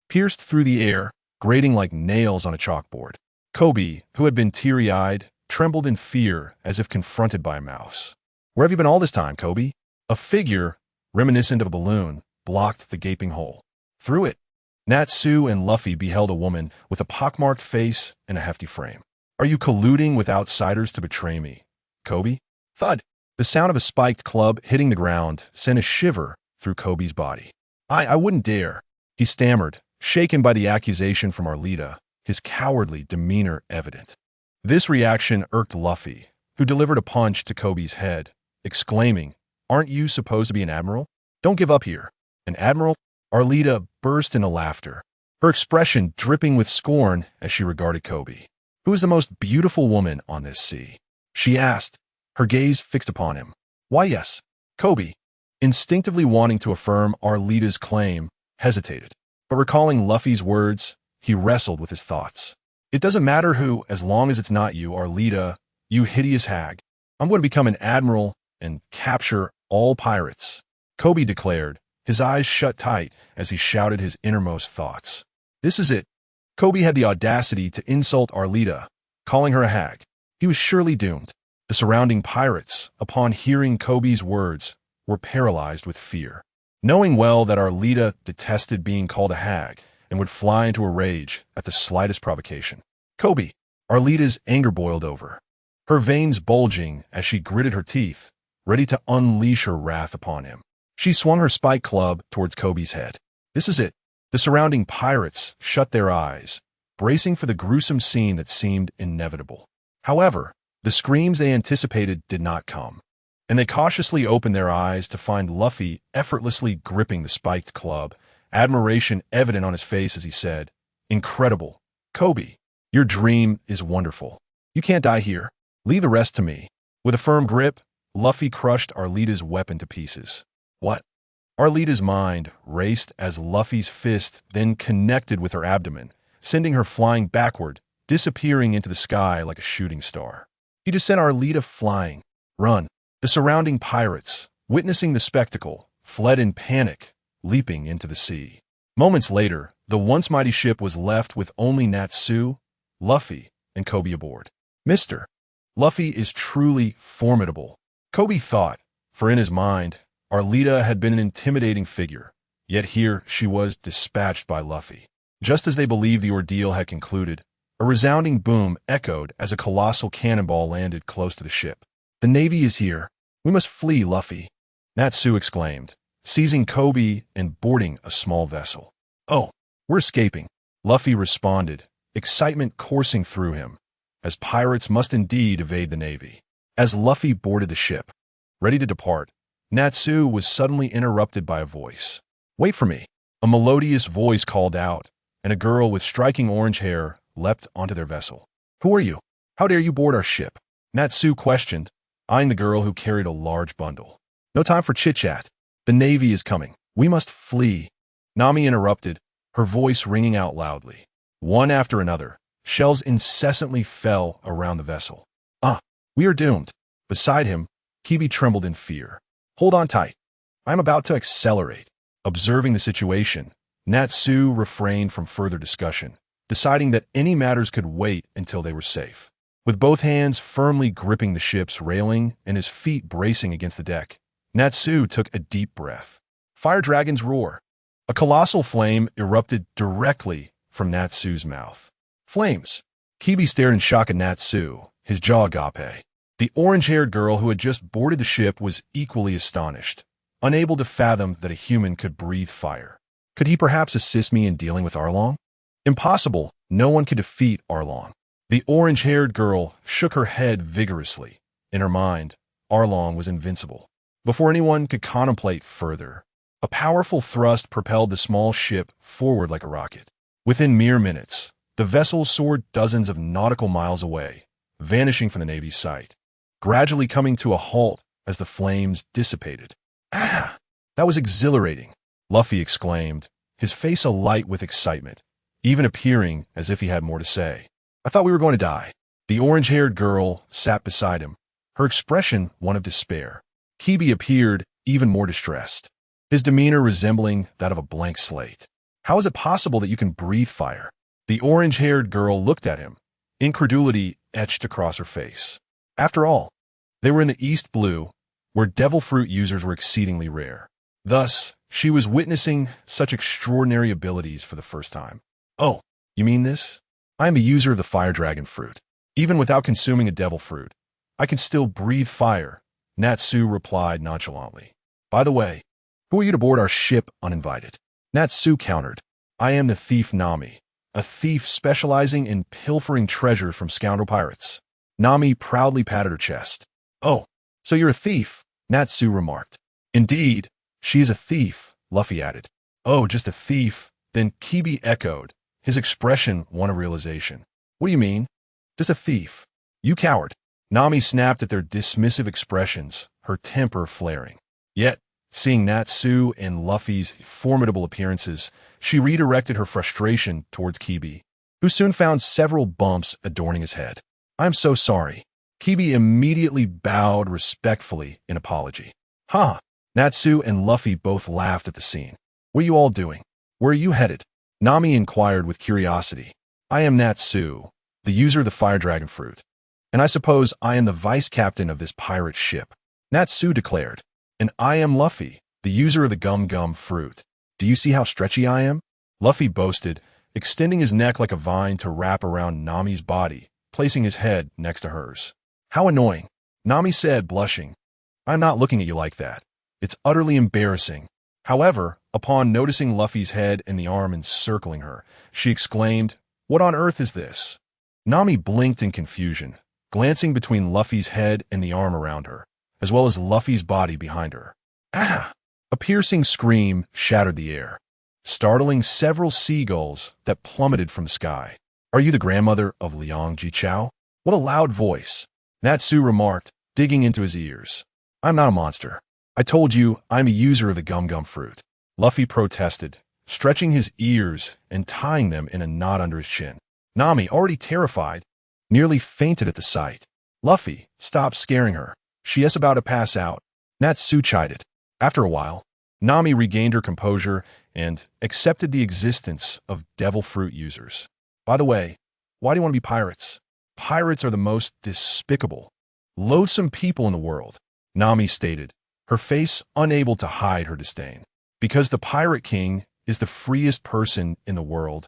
Speaker 1: pierced through the air, grating like nails on a chalkboard. Koby, who had been teary-eyed, trembled in fear as if confronted by a mouse. "Where have you been all this time, Koby?" A figure, reminiscent of a balloon, blocked the gaping hole. Through it, Natsu and Luffy beheld a woman with a pockmarked face and a hefty frame. "Are you colluding with outsiders to betray me, Koby?" Thud! The sound of a spiked club hitting the ground sent a shiver through Koby's body. I wouldn't dare," he stammered, shaken by the accusation from Arlita, his cowardly demeanor evident. This reaction irked Luffy, who delivered a punch to Koby's head, exclaiming, "Aren't you supposed to be an admiral? Don't give up here." "An admiral?" Arlita burst into laughter, her expression dripping with scorn as she regarded Koby. "Who is the most beautiful woman on this sea?" she asked, her gaze fixed upon him. "Why, yes." Koby, instinctively wanting to affirm Arlita's claim, hesitated, but recalling Luffy's words, he wrestled with his thoughts. "It doesn't matter who, as long as it's not you, Arlita, you hideous hag. I'm going to become an admiral and capture all pirates," Koby declared, his eyes shut tight as he shouted his innermost thoughts. This is it. Koby had the audacity to insult Arlita, calling her a hag. He was surely doomed. The surrounding pirates, upon hearing Koby's words, were paralyzed with fear. Knowing well that Arlita detested being called a hag and would fly into a rage at the slightest provocation, Koby, Arlita's anger boiled over, her veins bulging as she gritted her teeth, ready to unleash her wrath upon him. She swung her spike club towards Koby's head. This is it. The surrounding pirates shut their eyes, bracing for the gruesome scene that seemed inevitable. However, the screams they anticipated did not come, and they cautiously opened their eyes to find Luffy effortlessly gripping the spiked club, admiration evident on his face as he said, "Incredible. Koby, your dream is wonderful. You can't die here. Leave the rest to me." With a firm grip, Luffy crushed Arlita's weapon to pieces. What? Arlita's mind raced as Luffy's fist then connected with her abdomen, sending her flying backward, disappearing into the sky like a shooting star. He just sent our leader flying. Run. The surrounding pirates, witnessing the spectacle, fled in panic, leaping into the sea. Moments later, the once mighty ship was left with only Natsu, Luffy, and Kobe aboard. Mr. Luffy is truly formidable, Kobe thought, for in his mind, Arlita had been an intimidating figure, yet here she was dispatched by Luffy. Just as they believed the ordeal had concluded, a resounding boom echoed as a colossal cannonball landed close to the ship. The Navy is here. We must flee, Luffy, Natsu exclaimed, seizing Kobe and boarding a small vessel. Oh, we're escaping, Luffy responded, excitement coursing through him, as pirates must indeed evade the Navy. As Luffy boarded the ship, ready to depart, Natsu was suddenly interrupted by a voice. Wait for me. A melodious voice called out, and a girl with striking orange hair leapt onto their vessel. Who are you? How dare you board our ship? Natsu questioned, eyeing the girl who carried a large bundle. No time for chit-chat. The Navy is coming. We must flee. Nami interrupted, her voice ringing out loudly. One after another, shells incessantly fell around the vessel. We are doomed. Beside him, Kibi trembled in fear. Hold on tight. I am about to accelerate. Observing the situation, Natsu refrained from further discussion, deciding that any matters could wait until they were safe. With both hands firmly gripping the ship's railing and his feet bracing against the deck, Natsu took a deep breath. Fire dragons roar. A colossal flame erupted directly from Natsu's mouth. Flames! Kibi stared in shock at Natsu, his jaw agape. The orange-haired girl who had just boarded the ship was equally astonished, unable to fathom that a human could breathe fire. Could he perhaps assist me in dealing with Arlong? Impossible. No one could defeat Arlong. The orange-haired girl shook her head vigorously. In her mind, Arlong was invincible. Before anyone could contemplate further, a powerful thrust propelled the small ship forward like a rocket. Within mere minutes, the vessel soared dozens of nautical miles away, vanishing from the Navy's sight, gradually coming to a halt as the flames dissipated. That was exhilarating, Luffy exclaimed, his face alight with excitement, even appearing as if he had more to say. I thought we were going to die. The orange-haired girl sat beside him, her expression one of despair. Kibi appeared even more distressed, his demeanor resembling that of a blank slate. How is it possible that you can breathe fire? The orange-haired girl looked at him, incredulity etched across her face. After all, they were in the East Blue, where devil fruit users were exceedingly rare. Thus, she was witnessing such extraordinary abilities for the first time. Oh, you mean this? I am a user of the fire dragon fruit. Even without consuming a devil fruit, I can still breathe fire, Natsu replied nonchalantly. By the way, who are you to board our ship uninvited? Natsu countered. I am the thief Nami, a thief specializing in pilfering treasure from scoundrel pirates. Nami proudly patted her chest. Oh, so you're a thief, Natsu remarked. Indeed, she is a thief, Luffy added. Oh, just a thief, then Kibi echoed, his expression one of realization. What do you mean? Just a thief. You coward. Nami snapped at their dismissive expressions, her temper flaring. Yet, seeing Natsu and Luffy's formidable appearances, she redirected her frustration towards Kibi, who soon found several bumps adorning his head. I'm so sorry. Kibi immediately bowed respectfully in apology. Natsu and Luffy both laughed at the scene. What are you all doing? Where are you headed? Nami inquired with curiosity. I am Natsu, the user of the fire dragon fruit. And I suppose I am the vice captain of this pirate ship, Natsu declared. And I am Luffy, the user of the gum fruit. Do you see how stretchy I am? Luffy boasted, extending his neck like a vine to wrap around Nami's body, placing his head next to hers. How annoying, Nami said, blushing. I'm not looking at you like that. It's utterly embarrassing. However, upon noticing Luffy's head and the arm encircling her, she exclaimed, What on earth is this? Nami blinked in confusion, glancing between Luffy's head and the arm around her, as well as Luffy's body behind her. A piercing scream shattered the air, startling several seagulls that plummeted from the sky. Are you the grandmother of Liang Jichao? What a loud voice, Natsu remarked, digging into his ears. I'm not a monster. I told you I'm a user of the gum fruit, Luffy protested, stretching his ears and tying them in a knot under his chin. Nami, already terrified, nearly fainted at the sight. Luffy, stop scaring her. She is about to pass out. Natsu chided. After a while, Nami regained her composure and accepted the existence of devil fruit users. By the way, why do you want to be pirates? Pirates are the most despicable, loathsome people in the world, Nami stated, her face unable to hide her disdain. Because the Pirate King is the freest person in the world,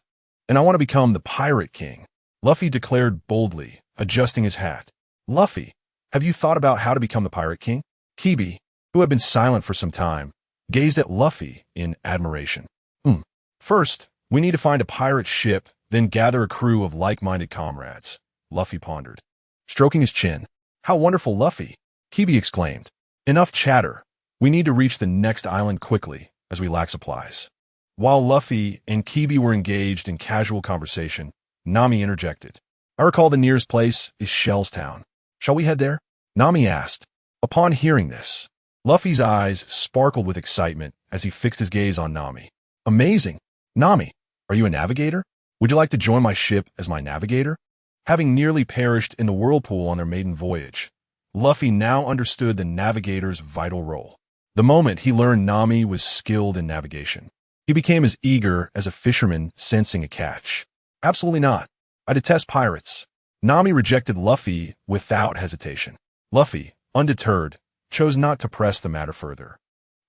Speaker 1: and I want to become the Pirate King, Luffy declared boldly, adjusting his hat. Luffy, have you thought about how to become the Pirate King? Kibi, who had been silent for some time, gazed at Luffy in admiration. First, we need to find a pirate ship, then gather a crew of like-minded comrades, Luffy pondered. Stroking his chin. How wonderful, Luffy, Kibi exclaimed. Enough chatter. We need to reach the next island quickly, as we lack supplies. While Luffy and Kibi were engaged in casual conversation, Nami interjected. I recall the nearest place is Shell's Town. Shall we head there? Nami asked. Upon hearing this, Luffy's eyes sparkled with excitement as he fixed his gaze on Nami. Amazing! Nami, are you a navigator? Would you like to join my ship as my navigator? Having nearly perished in the whirlpool on their maiden voyage, Luffy now understood the navigator's vital role. The moment he learned Nami was skilled in navigation, he became as eager as a fisherman sensing a catch. Absolutely not. I detest pirates. Nami rejected Luffy without hesitation. Luffy, undeterred, chose not to press the matter further.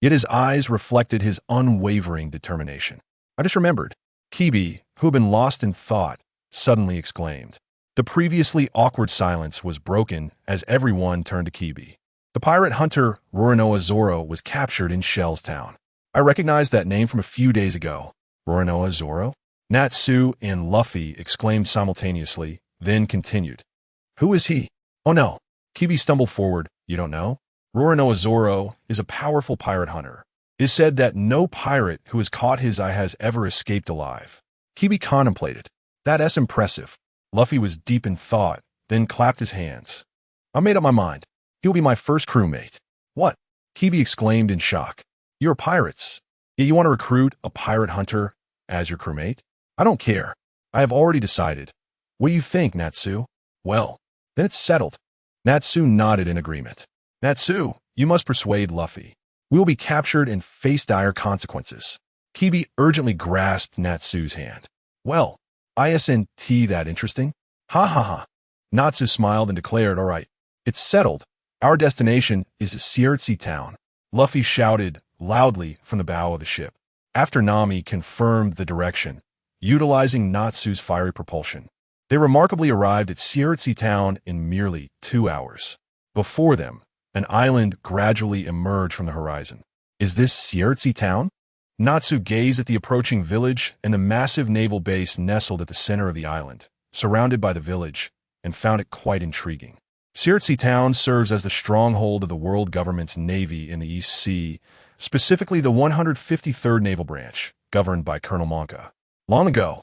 Speaker 1: Yet his eyes reflected his unwavering determination. I just remembered. Kibi, who had been lost in thought, suddenly exclaimed. The previously awkward silence was broken as everyone turned to Kibi. The pirate hunter Roronoa Zoro was captured in Shell's Town. I recognized that name from a few days ago. Roronoa Zoro? Natsu and Luffy exclaimed simultaneously, then continued. Who is he? Oh no. Kibi stumbled forward. You don't know? Roronoa Zoro is a powerful pirate hunter. It is said that no pirate who has caught his eye has ever escaped alive. Kibi contemplated. That's impressive. Luffy was deep in thought, then clapped his hands. I made up my mind. He'll be my first crewmate. What? Kibi exclaimed in shock. You're pirates. Yet you want to recruit a pirate hunter as your crewmate? I don't care. I have already decided. What do you think, Natsu? Well, then it's settled. Natsu nodded in agreement. Natsu, you must persuade Luffy. We will be captured and face dire consequences. Kibi urgently grasped Natsu's hand. Well, isn't that interesting? Ha ha ha. Natsu smiled and declared, all right, it's settled. Our destination is Skypiea Town. Luffy shouted loudly from the bow of the ship. After Nami confirmed the direction, utilizing Natsu's fiery propulsion, they remarkably arrived at Skypiea Town in merely 2 hours. Before them, an island gradually emerged from the horizon. Is this Skypiea Town? Natsu gazed at the approaching village and the massive naval base nestled at the center of the island, surrounded by the village, and found it quite intriguing. Skypiea Town serves as the stronghold of the world government's navy in the East Sea, specifically the 153rd Naval Branch, governed by Colonel Monka. Long ago,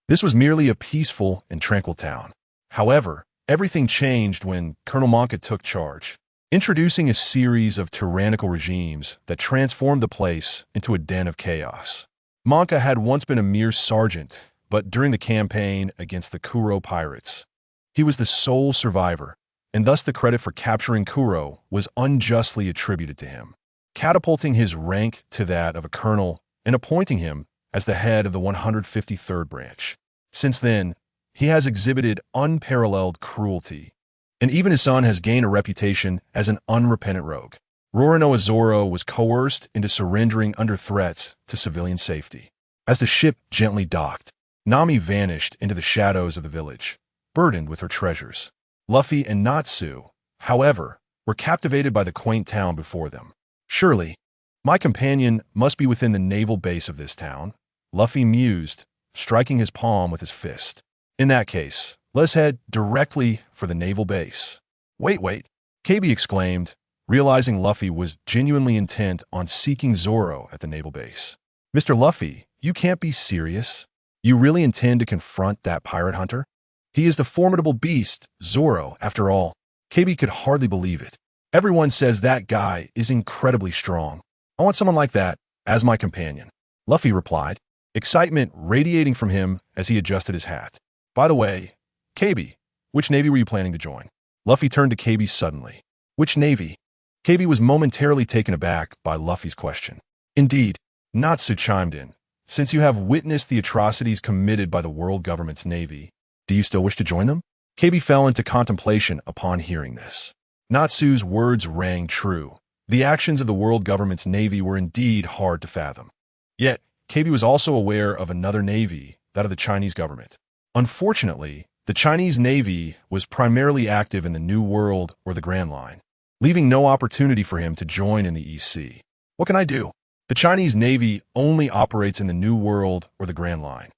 Speaker 1: this was merely a peaceful and tranquil town. However, everything changed when Colonel Monka took charge, introducing a series of tyrannical regimes that transformed the place into a den of chaos. Monka had once been a mere sergeant, but during the campaign against the Kuro pirates, he was the sole survivor, and thus the credit for capturing Kuro was unjustly attributed to him, catapulting his rank to that of a colonel and appointing him as the head of the 153rd Branch. Since then, he has exhibited unparalleled cruelty, and even his son has gained a reputation as an unrepentant rogue. Roronoa Zoro was coerced into surrendering under threats to civilian safety. As the ship gently docked, Nami vanished into the shadows of the village, burdened with her treasures. Luffy and Natsu, however, were captivated by the quaint town before them. Surely, my companion must be within the naval base of this town, Luffy mused, striking his palm with his fist. In that case, let's head directly for the naval base. Wait, Kibi exclaimed, realizing Luffy was genuinely intent on seeking Zoro at the naval base. Mr. Luffy, you can't be serious. You really intend to confront that pirate hunter? He is the formidable beast, Zoro, after all. Kibi could hardly believe it. Everyone says that guy is incredibly strong. I want someone like that as my companion. Luffy replied, excitement radiating from him as he adjusted his hat. By the way, Kibi, which navy were you planning to join? Luffy turned to KB suddenly. Which navy? KB was momentarily taken aback by Luffy's question. Indeed, Natsu chimed in. Since you have witnessed the atrocities committed by the world government's navy, do you still wish to join them? KB fell into contemplation upon hearing this. Natsu's words rang true. The actions of the world government's navy were indeed hard to fathom. Yet, KB was also aware of another navy, that of the Chinese government. Unfortunately, the Chinese navy was primarily active in the New World or the Grand Line, leaving no opportunity for him to join in the EC. What can I do? The Chinese navy only operates in the New World or the Grand Line.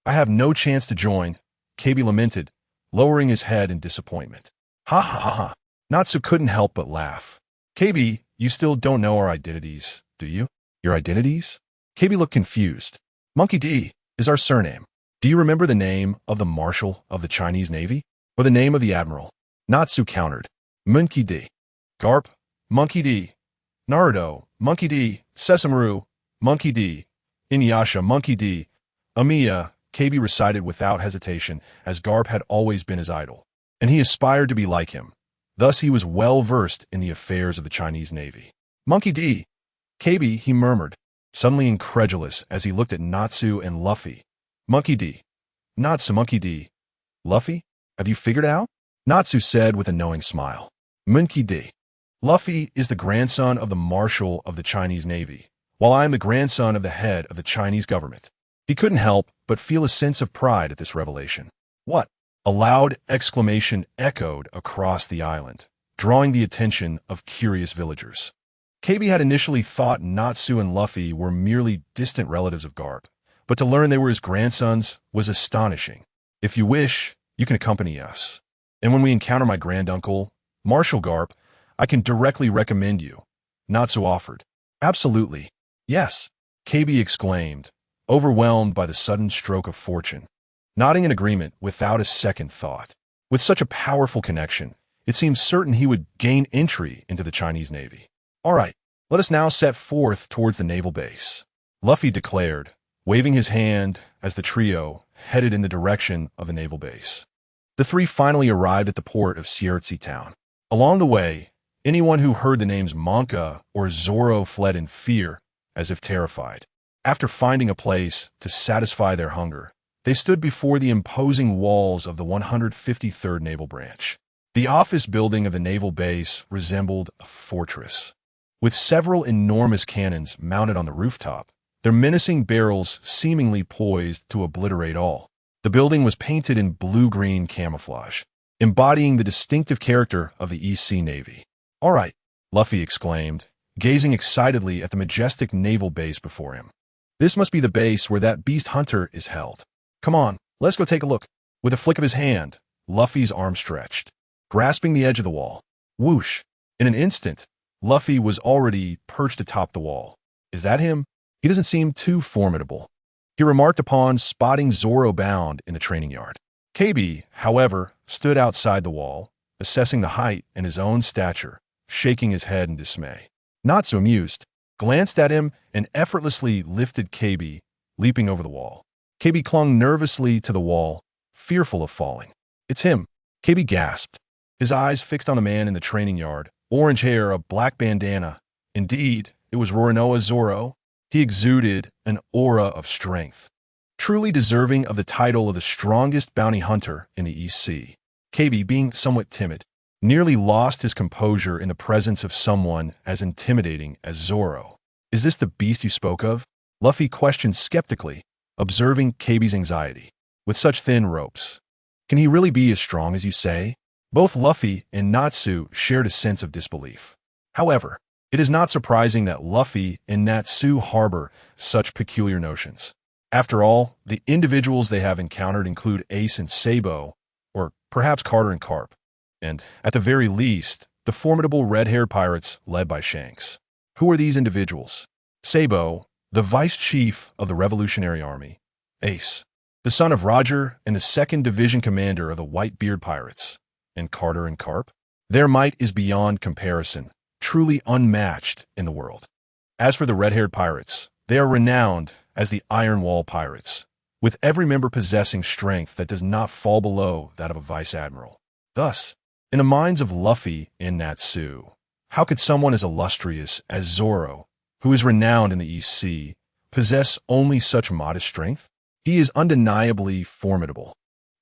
Speaker 1: I have no chance to join, KB lamented, lowering his head in disappointment. Ha ha ha ha. Natsu couldn't help but laugh. KB, you still don't know our identities, do you? Your identities? KB looked confused. Monkey D is our surname. Do you remember the name of the Marshal of the Chinese Navy? Or the name of the Admiral? Natsu countered. Monkey D. Garp, Monkey D. Naruto, Monkey D. Sesamaru, Monkey D. Inuyasha, Monkey D. Amiya, KB recited without hesitation, as Garp had always been his idol, and he aspired to be like him. Thus he was well versed in the affairs of the Chinese Navy. Monkey D. KB, he murmured, suddenly incredulous as he looked at Natsu and Luffy. Monkey D. Natsu, Monkey D. Luffy, have you figured out? Natsu said with a knowing smile. Monkey D. Luffy is the grandson of the Marshal of the Chinese Navy, while I am the grandson of the head of the Chinese government. He couldn't help but feel a sense of pride at this revelation. What? A loud exclamation echoed across the island, drawing the attention of curious villagers. KB had initially thought Natsu and Luffy were merely distant relatives of Garp, but to learn they were his grandsons was astonishing. If you wish, you can accompany us. And when we encounter my granduncle, Marshal Garp, I can directly recommend you, Natsu offered. Absolutely. Yes, KB exclaimed, overwhelmed by the sudden stroke of fortune, nodding in agreement without a second thought. With such a powerful connection, it seemed certain he would gain entry into the Chinese Navy. All right, let us now set forth towards the naval base, Luffy declared, waving his hand as the trio headed in the direction of the naval base. The three finally arrived at the port of Siertsi town. Along the way, anyone who heard the names Monka or Zoro fled in fear, as if terrified. After finding a place to satisfy their hunger, they stood before the imposing walls of the 153rd Naval Branch. The office building of the naval base resembled a fortress, with several enormous cannons mounted on the rooftop, their menacing barrels seemingly poised to obliterate all. The building was painted in blue-green camouflage, embodying the distinctive character of the EC Navy. All right, Luffy exclaimed, gazing excitedly at the majestic naval base before him. This must be the base where that beast hunter is held. Come on, let's go take a look. With a flick of his hand, Luffy's arm stretched, grasping the edge of the wall. Whoosh! In an instant, Luffy was already perched atop the wall. Is that him? He doesn't seem too formidable, he remarked upon spotting Zoro bound in the training yard. KB, however, stood outside the wall, assessing the height and his own stature, shaking his head in dismay. Natsu, amused, glanced at him and effortlessly lifted KB, leaping over the wall. KB clung nervously to the wall, fearful of falling. It's him, KB gasped, his eyes fixed on the man in the training yard, orange hair, a black bandana. Indeed, it was Roronoa Zoro. He exuded an aura of strength, truly deserving of the title of the strongest bounty hunter in the EC. KB, being somewhat timid, nearly lost his composure in the presence of someone as intimidating as Zoro. Is this the beast you spoke of? Luffy questioned skeptically, observing KB's anxiety. With such thin ropes, can he really be as strong as you say? Both Luffy and Natsu shared a sense of disbelief. However, it is not surprising that Luffy and Natsu harbor such peculiar notions. After all, the individuals they have encountered include Ace and Sabo, or perhaps Carter and Carp, and, at the very least, the formidable red-haired pirates led by Shanks. Who are these individuals? Sabo, the vice chief of the Revolutionary Army. Ace, the son of Roger and the 2nd Division commander of the Whitebeard Pirates. And Carter and Carp? Their might is beyond comparison, truly unmatched in the world. As for the red-haired pirates, they are renowned as the Iron Wall Pirates, with every member possessing strength that does not fall below that of a vice admiral. Thus, In the minds of Luffy and Natsu, how could someone as illustrious as Zoro, who is renowned in the East Sea, possess only such modest strength? He is undeniably formidable.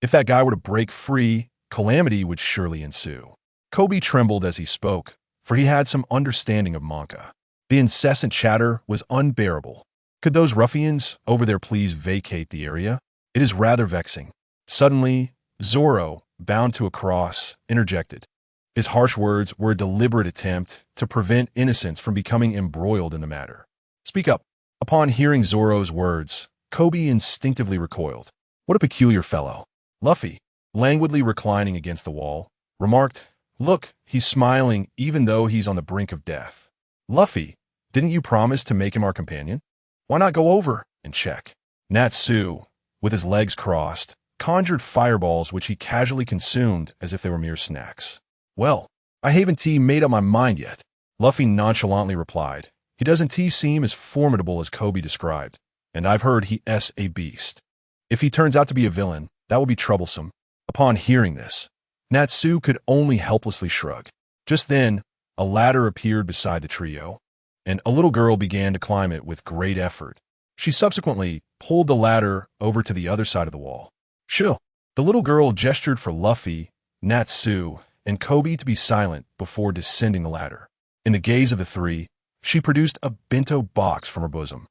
Speaker 1: If that guy were to break free, calamity would surely ensue. Kobe trembled as he spoke, for he had some understanding of manga. The incessant chatter was unbearable. Could those ruffians, over there, please vacate the area? It is rather vexing. Suddenly, Zoro, bound to a cross, interjected. His harsh words were a deliberate attempt to prevent innocents from becoming embroiled in the matter. Speak up. Upon hearing Zoro's words, Kobe instinctively recoiled. What a peculiar fellow. Luffy, languidly reclining against the wall, remarked, Look, he's smiling even though he's on the brink of death. Luffy, didn't you promise to make him our companion? Why not go over and check? Natsu, with his legs crossed, conjured fireballs which he casually consumed as if they were mere snacks. Well, I haven't made up my mind yet, Luffy nonchalantly replied. He doesn't seem as formidable as Kobe described, and I've heard he's a beast. If he turns out to be a villain, that will be troublesome. Upon hearing this, Natsu could only helplessly shrug. Just then, a ladder appeared beside the trio, and a little girl began to climb it with great effort. She subsequently pulled the ladder over to the other side of the wall. Shoo! The little girl gestured for Luffy, Natsu, and Kobe to be silent before descending the ladder. In the gaze of the three, she produced a bento box from her bosom.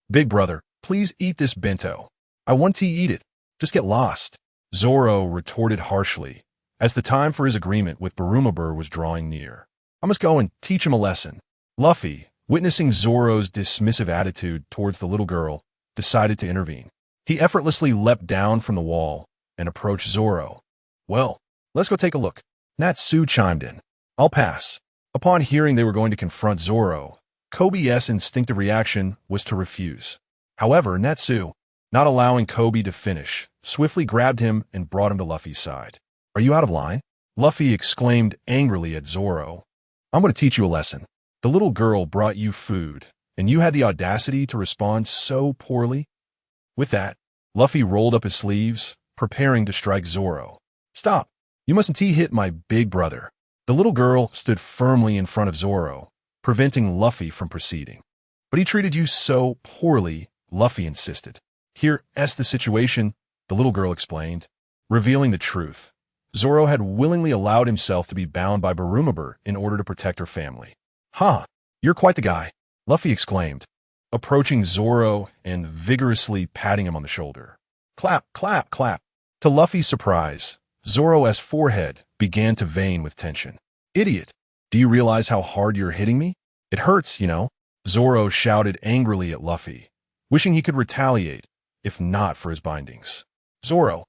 Speaker 1: Big brother, please eat this bento. I want to eat it. Just get lost. Zoro retorted harshly, as the time for his agreement with BigMom was drawing near. I must go and teach him a lesson. Luffy, witnessing Zoro's dismissive attitude towards the little girl, decided to intervene. He effortlessly leapt down from the wall and approached Zoro. Well, let's go take a look. Natsu chimed in. I'll pass. Upon hearing they were going to confront Zoro, Kobe's instinctive reaction was to refuse. However, Natsu, not allowing Kobe to finish, swiftly grabbed him and brought him to Luffy's side. Are you out of line? Luffy exclaimed angrily at Zoro. I'm going to teach you a lesson. The little girl brought you food, and you had the audacity to respond so poorly? With that, Luffy rolled up his sleeves, preparing to strike Zoro. Stop! You mustn't hit my big brother. The little girl stood firmly in front of Zoro, preventing Luffy from proceeding. But he treated you so poorly, Luffy insisted. Here's the situation, the little girl explained, revealing the truth. Zoro had willingly allowed himself to be bound by BigMom in order to protect her family. Ha! You're quite the guy, Luffy exclaimed, approaching Zoro and vigorously patting him on the shoulder. Clap, clap, clap. To Luffy's surprise, Zoro's forehead began to vein with tension. Idiot! Do you realize how hard you're hitting me? It hurts, you know. Zoro shouted angrily at Luffy, wishing he could retaliate, if not for his bindings. Zoro,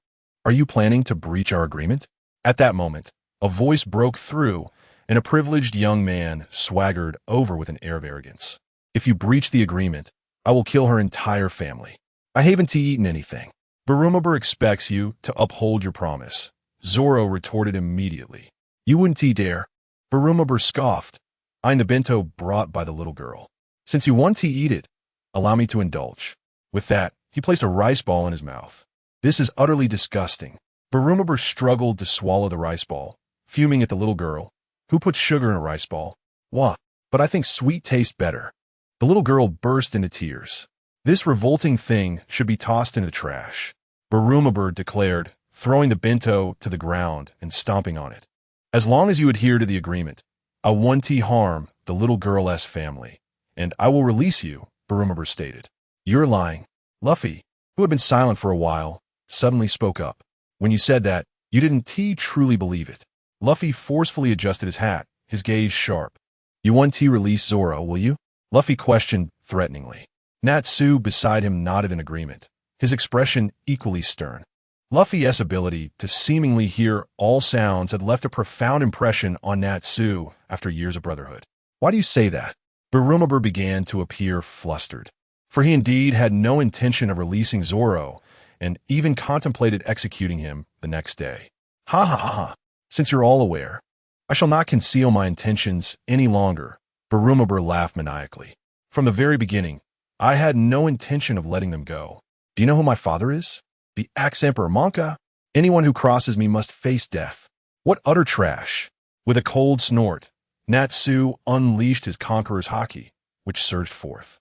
Speaker 1: are you planning to breach our agreement? At that moment, a voice broke through, and a privileged young man swaggered over with an air of arrogance. If you breach the agreement, I will kill her entire family. I haven't eaten anything. BigMom expects you to uphold your promise. Zoro retorted immediately. You wouldn't dare. BigMom scoffed, eyeing the bento brought by the little girl. Since you want to eat it, allow me to indulge. With that, he placed a rice ball in his mouth. This is utterly disgusting. BigMom struggled to swallow the rice ball, fuming at the little girl. Who puts sugar in a rice ball? Wah, but I think sweet tastes better. The little girl burst into tears. This revolting thing should be tossed into the trash, BigMom declared, throwing the bento to the ground and stomping on it. As long as you adhere to the agreement, I won't harm the little girl's family, and I will release you, BigMom stated. You're lying. Luffy, who had been silent for a while, suddenly spoke up. When you said that, you didn't truly believe it. Luffy forcefully adjusted his hat, his gaze sharp. You won't release Zoro, will you? Luffy questioned threateningly. Natsu beside him nodded in agreement, his expression equally stern. Luffy's ability to seemingly hear all sounds had left a profound impression on Natsu after years of brotherhood. Why do you say that? BigMom began to appear flustered, for he indeed had no intention of releasing Zoro, and even contemplated executing him the next day. Ha ha ha ha. Since you're all aware, I shall not conceal my intentions any longer, BigMom laughed maniacally. From the very beginning, I had no intention of letting them go. Do you know who my father is? The ex-Emperor Monka. Anyone who crosses me must face death. What utter trash! With a cold snort, Natsu unleashed his conqueror's haki, which surged forth.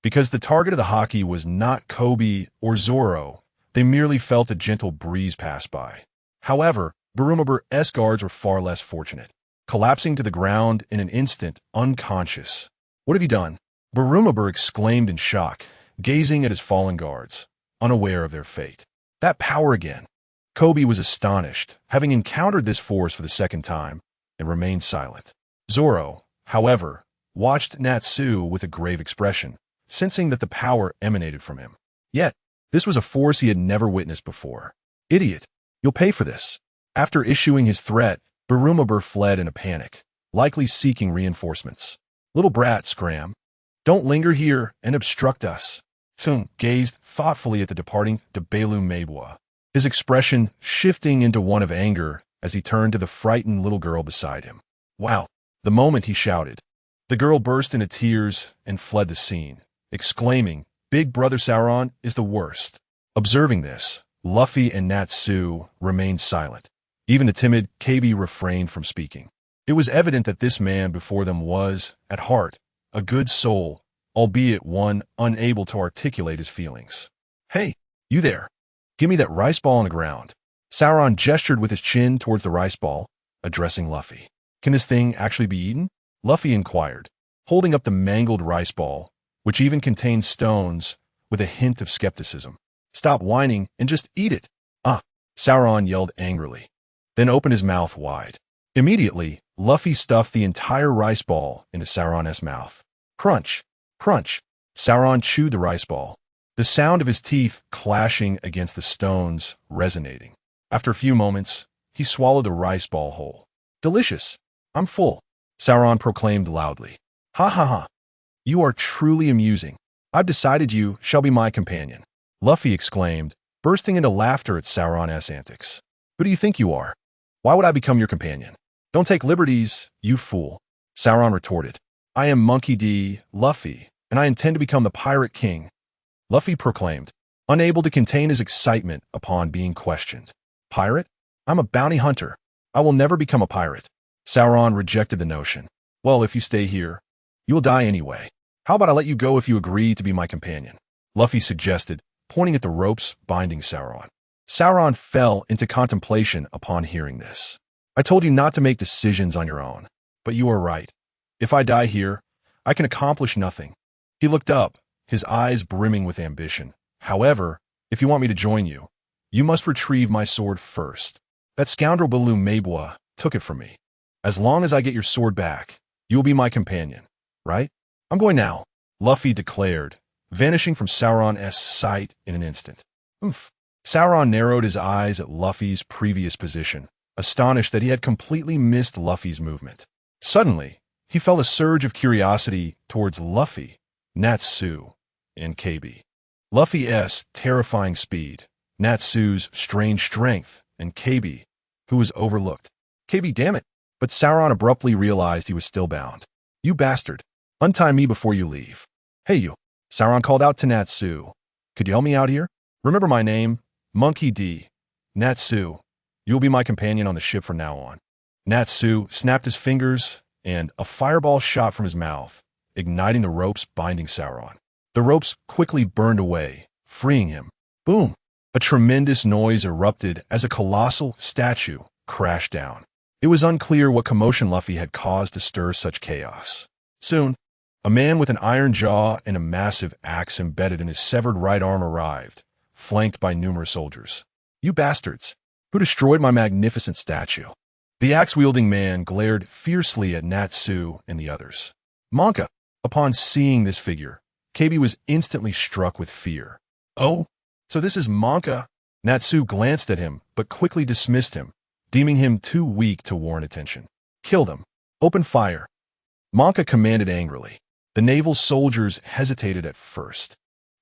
Speaker 1: Because the target of the haki was not Kobe or Zoro, they merely felt a gentle breeze pass by. However, BigMom's guards were far less fortunate, collapsing to the ground in an instant, unconscious. "What have you done?" BigMom exclaimed in shock, gazing at his fallen guards, unaware of their fate. That power again! Kobe was astonished, having encountered this force for the second time, and remained silent. Zoro, however, watched Natsu with a grave expression, sensing that the power emanated from him. Yet, this was a force he had never witnessed before. "Idiot! You'll pay for this." After issuing his threat, BigMom fled in a panic, likely seeking reinforcements. "Little brat, Scram. Don't linger here and obstruct us." Soon gazed thoughtfully at the departing MarineMajor, his expression shifting into one of anger as he turned to the frightened little girl beside him. "Wow!" The moment he shouted, the girl burst into tears and fled the scene, exclaiming, "Big Brother Sauron is the worst." Observing this, Luffy and Natsu remained silent. Even the timid KB refrained from speaking. It was evident that this man before them was, at heart, a good soul, albeit one unable to articulate his feelings. "Hey, you there! Give me that rice ball on the ground." Sauron gestured with his chin towards the rice ball, addressing Luffy. "Can this thing actually be eaten?" Luffy inquired, holding up the mangled rice ball, which even contained stones, with a hint of skepticism. "Stop whining and just eat it." "Ah!" Sauron yelled angrily, then opened his mouth wide. Immediately, Luffy stuffed the entire rice ball into Sauron's mouth. Crunch! Crunch! Sauron chewed the rice ball, the sound of his teeth clashing against the stones resonating. After a few moments, he swallowed the rice ball whole. "Delicious! I'm full," Sauron proclaimed loudly. "Ha ha ha! You are truly amusing. I've decided you shall be my companion," Luffy exclaimed, bursting into laughter at Sauron's antics. "Who do you think you are? Why would I become your companion?" "Don't take liberties, you fool," Sauron retorted. "I am Monkey D. Luffy, and I intend to become the Pirate King," Luffy proclaimed, unable to contain his excitement upon being questioned. "Pirate? I'm a bounty hunter. I will never become a pirate." Sauron rejected the notion. "Well, if you stay here, you will die anyway. How about I let you go if you agree to be my companion?" Luffy suggested, pointing at the ropes binding Sauron. Sauron fell into contemplation upon hearing this. "I told you not to make decisions on your own, but you are right. If I die here, I can accomplish nothing." He looked up, his eyes brimming with ambition. "However, if you want me to join you, you must retrieve my sword first. That scoundrel BigMom took it from me. As long as I get your sword back, you will be my companion, right?" "I'm going now," Luffy declared, vanishing from Sauron's sight in an instant. "Oomph." Sauron narrowed his eyes at Luffy's previous position, astonished that he had completely missed Luffy's movement. Suddenly, he felt a surge of curiosity towards Luffy, Natsu, and KB. Luffy's terrifying speed, Natsu's strange strength, and KB, who was overlooked. "KB, damn it!" But Sauron abruptly realized he was still bound. "You bastard! Untie me before you leave." "Hey, you!" Sauron called out to Natsu. "Could you help me out here? Remember my name, Monkey D. Natsu. You will be my companion on the ship from now on." Natsu snapped his fingers, and a fireball shot from his mouth, igniting the ropes binding Sauron. The ropes quickly burned away, freeing him. Boom! A tremendous noise erupted as a colossal statue crashed down. It was unclear what commotion Luffy had caused to stir such chaos. Soon, a man with an iron jaw and a massive axe embedded in his severed right arm arrived, flanked by numerous soldiers. "You bastards! Who destroyed my magnificent statue?" The axe-wielding man glared fiercely at Natsu and the others. Monka! Upon seeing this figure, KB was instantly struck with fear. "Oh, so this is Monka?" Natsu glanced at him, but quickly dismissed him, deeming him too weak to warrant attention. "Kill them! Open fire!" Monka commanded angrily. The naval soldiers hesitated at first,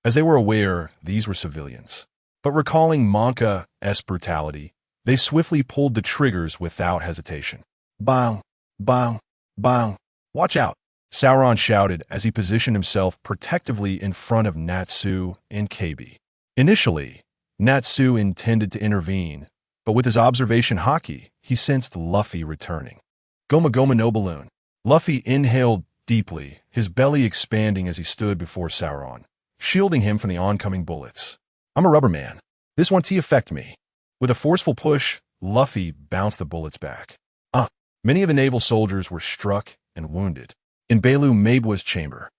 Speaker 1: as they were aware these were civilians. But recalling Monka's brutality, they swiftly pulled the triggers without hesitation. "Bang! Bang! Bang! Watch out!" Sauron shouted as he positioned himself protectively in front of Natsu and KB. Initially, Natsu intended to intervene, But with his observation haki, he sensed Luffy returning. Goma Goma no balloon. Luffy inhaled deeply, his belly expanding as he stood before Sauron, shielding him from the oncoming bullets. I'm a rubber man. This won't affect me. With a forceful push, Luffy bounced the bullets back. Many of the naval soldiers were struck and wounded. In Belu Mabwa's chamber,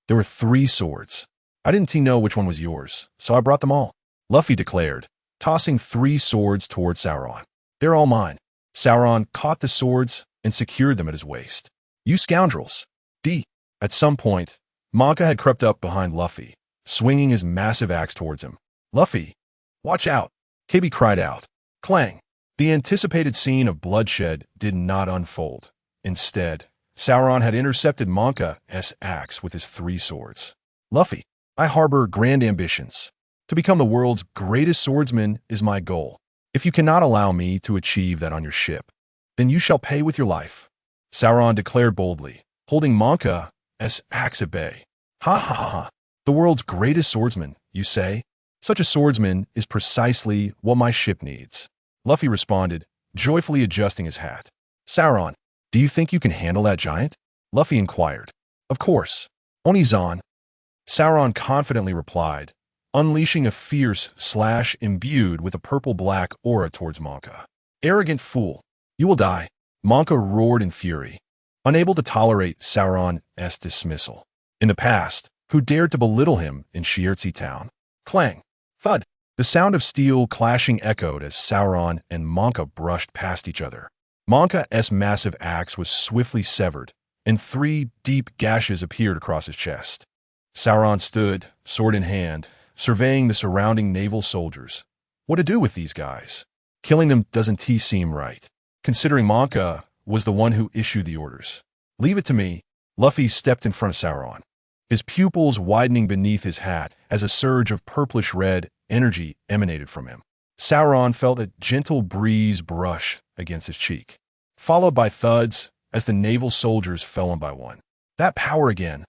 Speaker 1: there were 3 swords. I didn't know which one was yours, so I brought them all, Luffy declared, tossing 3 swords toward Sauron. They're all mine. Sauron caught the swords and secured them at his waist. You scoundrels. At some point, Monka had crept up behind Luffy, swinging his massive axe towards him. Luffy, watch out, KB cried out. Clang. The anticipated scene of bloodshed did not unfold. Instead, Sauron had intercepted Monka's axe with his 3 swords. Luffy, I harbor grand ambitions. To become the world's greatest swordsman is my goal. If you cannot allow me to achieve that on your ship, then you shall pay with your life, Sauron declared boldly, holding Monka's axe at bay. Ha ha ha. The world's greatest swordsman, you say? Such a swordsman is precisely what my ship needs, Luffy responded, joyfully adjusting his hat. Sauron, do you think you can handle that giant? Luffy inquired. Of course. Onizan. Sauron confidently replied, unleashing a fierce slash imbued with a purple-black aura towards Monka. Arrogant fool. You will die. Monka roared in fury, unable to tolerate Sauron's dismissal. In the past, who dared to belittle him in Shiertsi town? Clang. Thud. The sound of steel clashing echoed as Sauron and Monka brushed past each other. Monka's massive axe was swiftly severed, and 3 deep gashes appeared across his chest. Sauron stood, sword in hand, surveying the surrounding naval soldiers. What to do with these guys? Killing them doesn't seem right, considering Monka was the one who issued the orders. Leave it to me. Luffy stepped in front of Sauron, his pupils widening beneath his hat as a surge of purplish-red energy emanated from him. Sauron felt a gentle breeze brush against his cheek, followed by thuds as the naval soldiers fell one by one. That power again.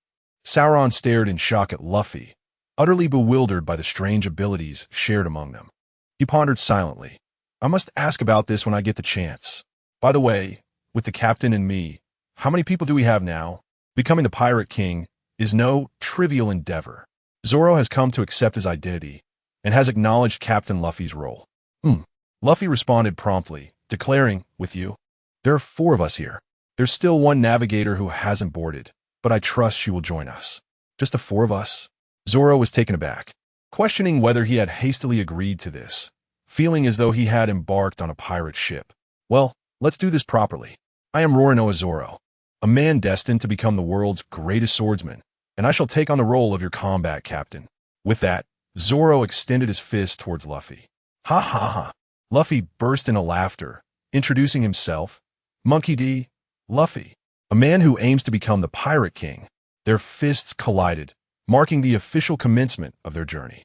Speaker 1: Sauron stared in shock at Luffy, utterly bewildered by the strange abilities shared among them. He pondered silently. I must ask about this when I get the chance. By the way, with the captain and me, how many people do we have now? Becoming the Pirate King is no trivial endeavor. Zoro has come to accept his identity and has acknowledged Captain Luffy's role. Luffy responded promptly, declaring, with you? There are 4 of us here. There's still 1 navigator who hasn't boarded, but I trust she will join us. Just the 4 of us? Zoro was taken aback, questioning whether he had hastily agreed to this, feeling as though he had embarked on a pirate ship. Well, let's do this properly. I am Roronoa Zoro, a man destined to become the world's greatest swordsman, and I shall take on the role of your combat captain. With that, Zoro extended his fist towards Luffy. Ha ha ha. Luffy burst into laughter, introducing himself. Monkey D. Luffy, a man who aims to become the Pirate King. Their fists collided, marking the official commencement of their journey.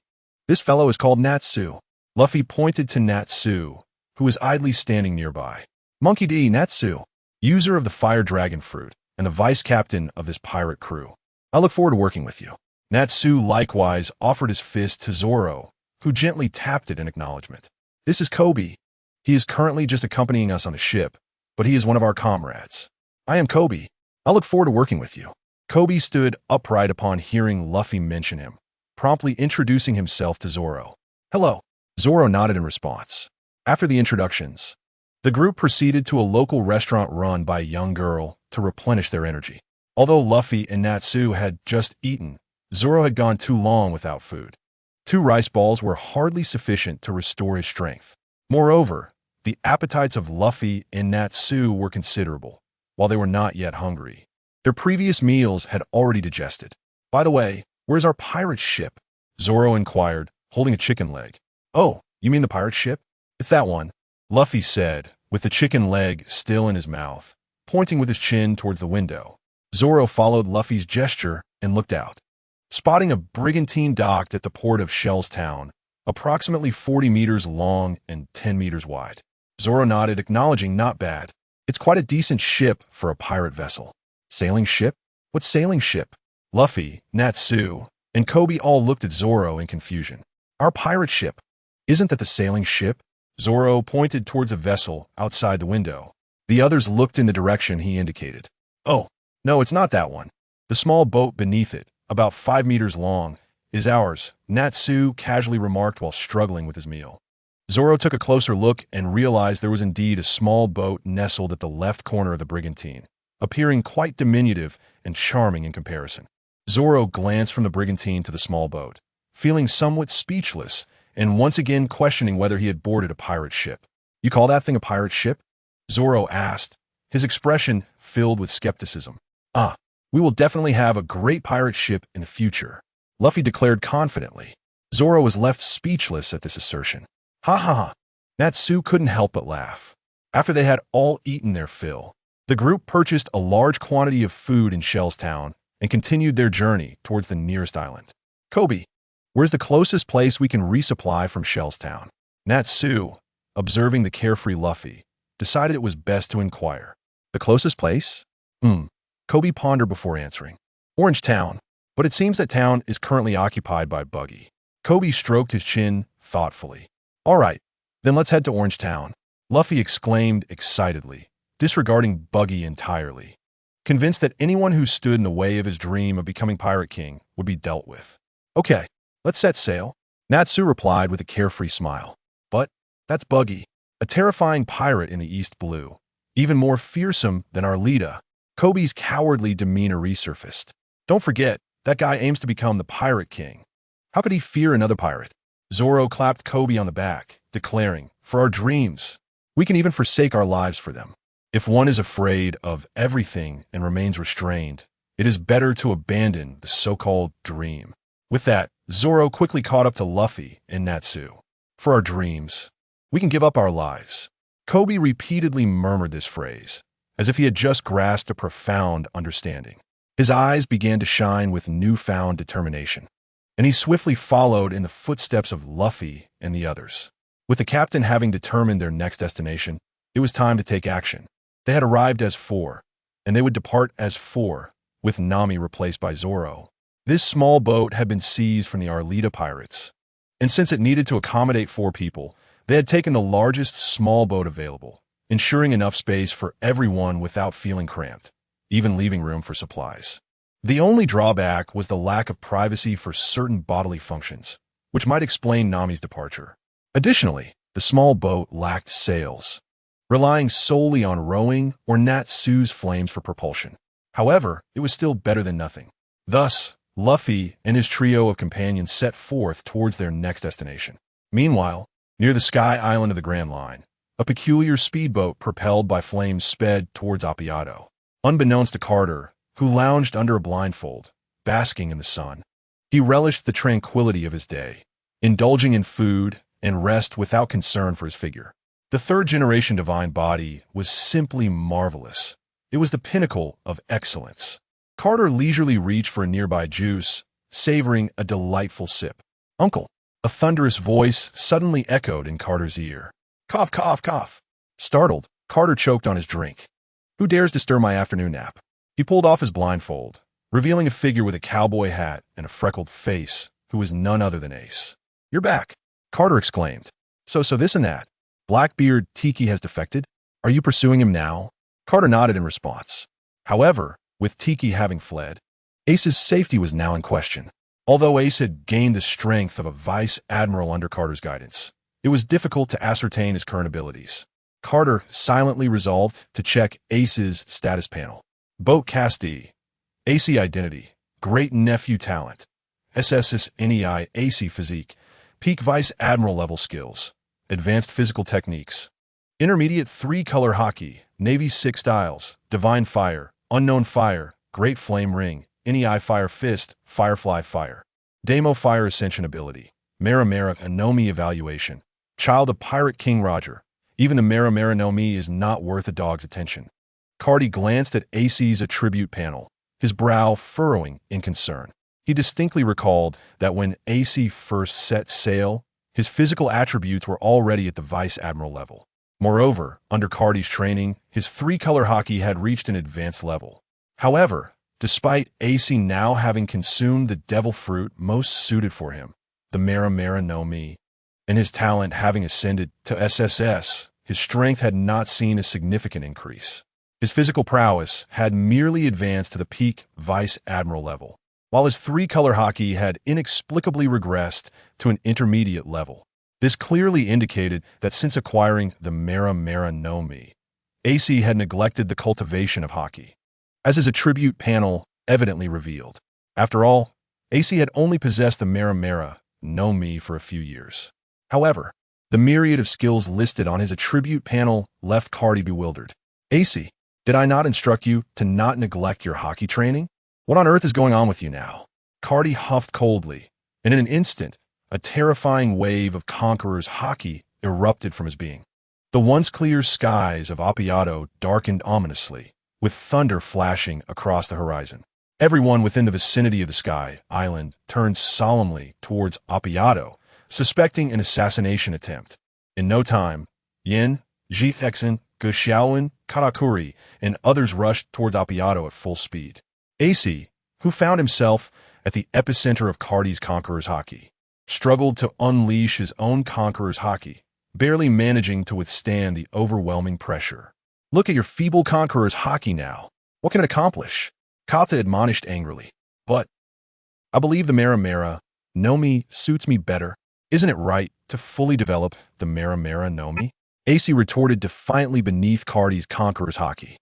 Speaker 1: This fellow is called Natsu. Luffy pointed to Natsu, who was idly standing nearby. Monkey D. Natsu, user of the Fire Dragon Fruit and the vice captain of this pirate crew. I look forward to working with you. Natsu likewise offered his fist to Zoro, who gently tapped it in acknowledgement. This is Kobe. He is currently just accompanying us on a ship, but he is one of our comrades. I am Kobe. I look forward to working with you. Kobe stood upright upon hearing Luffy mention him, promptly introducing himself to Zoro. Hello. Zoro nodded in response. After the introductions, the group proceeded to a local restaurant run by a young girl to replenish their energy. Although Luffy and Natsu had just eaten, Zoro had gone too long without food. 2 rice balls were hardly sufficient to restore his strength. Moreover, the appetites of Luffy and Natsu were considerable, while they were not yet hungry. Their previous meals had already digested. By the way, where's our pirate ship? Zoro inquired, holding a chicken leg. Oh, you mean the pirate ship? It's that one, Luffy said, with the chicken leg still in his mouth, pointing with his chin towards the window. Zoro followed Luffy's gesture and looked out, spotting a brigantine docked at the port of Shell's Town, approximately 40 meters long and 10 meters wide. Zoro nodded, acknowledging not bad. It's quite a decent ship for a pirate vessel. Sailing ship? What sailing ship? Luffy, Natsu, and Kobe all looked at Zoro in confusion. Our pirate ship. Isn't that the sailing ship? Zoro pointed towards a vessel outside the window. The others looked in the direction he indicated. Oh, no, it's not that one. The small boat beneath it, about 5 meters long, is ours, Natsu casually remarked while struggling with his meal. Zoro took a closer look and realized there was indeed a small boat nestled at the left corner of the brigantine, appearing quite diminutive and charming in comparison. Zoro glanced from the brigantine to the small boat, feeling somewhat speechless and once again questioning whether he had boarded a pirate ship. You call that thing a pirate ship? Zoro asked, his expression filled with skepticism. Ah, we will definitely have a great pirate ship in the future, Luffy declared confidently. Zoro was left speechless at this assertion. Ha ha ha. Natsu couldn't help but laugh. After they had all eaten their fill, the group purchased a large quantity of food in Shellstown and continued their journey towards the nearest island. Kobe, where's the closest place we can resupply from Shellstown? Natsu, observing the carefree Luffy, decided it was best to inquire. The closest place? Kobe pondered before answering. Orange Town, but it seems that town is currently occupied by Buggy. Kobe stroked his chin thoughtfully. All right, then let's head to Orange Town, Luffy exclaimed excitedly, disregarding Buggy entirely, convinced that anyone who stood in the way of his dream of becoming Pirate King would be dealt with. Okay, let's set sail, Natsu replied with a carefree smile. But that's Buggy, a terrifying pirate in the East Blue, even more fearsome than Arlita. Kobe's cowardly demeanor resurfaced. Don't forget, that guy aims to become the Pirate King. How could he fear another pirate? Zoro clapped Kobe on the back, declaring, for our dreams, we can even forsake our lives for them. If one is afraid of everything and remains restrained, it is better to abandon the so-called dream. With that, Zoro quickly caught up to Luffy and Natsu. For our dreams, we can give up our lives. Kobe repeatedly murmured this phrase, as if he had just grasped a profound understanding. His eyes began to shine with newfound determination, and he swiftly followed in the footsteps of Luffy and the others. With the captain having determined their next destination, it was time to take action. They had arrived as 4, and they would depart as 4, with Nami replaced by Zoro. This small boat had been seized from the Arlita pirates, and since it needed to accommodate 4 people, they had taken the largest small boat available, ensuring enough space for everyone without feeling cramped, even leaving room for supplies. The only drawback was the lack of privacy for certain bodily functions, which might explain Nami's departure. Additionally, the small boat lacked sails, relying solely on rowing or Natsu's flames for propulsion. However, it was still better than nothing. Thus, Luffy and his trio of companions set forth towards their next destination. Meanwhile, near the Sky Island of the Grand Line, a peculiar speedboat propelled by flames sped towards Appiato. Unbeknownst to Carter, who lounged under a blindfold, basking in the sun, he relished the tranquility of his day, indulging in food and rest without concern for his figure. The third-generation divine body was simply marvelous. It was the pinnacle of excellence. Carter leisurely reached for a nearby juice, savoring a delightful sip. Uncle, a thunderous voice suddenly echoed in Carter's ear. Cough, cough, cough. Startled, Carter choked on his drink. Who dares disturb my afternoon nap? He pulled off his blindfold, revealing a figure with a cowboy hat and a freckled face, who was none other than Ace. You're back, Carter exclaimed. So this and that. Blackbeard Tiki has defected? Are you pursuing him now? Carter nodded in response. However, with Tiki having fled, Ace's safety was now in question. Although Ace had gained the strength of a vice admiral under Carter's guidance, it was difficult to ascertain his current abilities. Carter silently resolved to check Ace's status panel. Boat Casti, AC Identity, Great Nephew Talent, SSS NEI AC Physique, Peak Vice Admiral Level Skills, Advanced Physical Techniques, Intermediate 3-Color Hockey, Navy 6 Styles, Divine Fire, Unknown Fire, Great Flame Ring, NEI Fire Fist, Firefly Fire, Demo Fire Ascension Ability, Mara Nomi Evaluation, Child of Pirate King Roger. Even the Mara Nomi is not worth a dog's attention. Carty glanced at AC's attribute panel, his brow furrowing in concern. He distinctly recalled that when AC first set sail, his physical attributes were already at the Vice Admiral level. Moreover, under Carty's training, his 3-color hockey had reached an advanced level. However, despite AC now having consumed the devil fruit most suited for him, the Mara no Mi, and his talent having ascended to SSS, his strength had not seen a significant increase. His physical prowess had merely advanced to the peak Vice Admiral level, while his three-color haki had inexplicably regressed to an intermediate level. This clearly indicated that since acquiring the MarineMajor, AC had neglected the cultivation of haki, as his attribute panel evidently revealed. After all, AC had only possessed the MarineMajor for a few years. However, the myriad of skills listed on his attribute panel left Cardi bewildered. AC, did I not instruct you to not neglect your haki training? What on earth is going on with you now? Cardi huffed coldly, and in an instant, a terrifying wave of Conqueror's haki erupted from his being. The once clear skies of Appiato darkened ominously, with thunder flashing across the horizon. Everyone within the vicinity of the Sky Island turned solemnly towards Appiato, suspecting an assassination attempt. In no time, Yin, Jithexen, Gushaoin, Karakuri, and others rushed towards Appiato at full speed. AC, who found himself at the epicenter of Cardi's Conqueror's haki, struggled to unleash his own Conqueror's haki, barely managing to withstand the overwhelming pressure. Look at your feeble Conqueror's haki now. What can it accomplish? Kata admonished angrily. But I believe the MarineMajor suits me better. Isn't it right to fully develop the MarineMajor? AC retorted defiantly beneath Cardi's Conqueror's haki.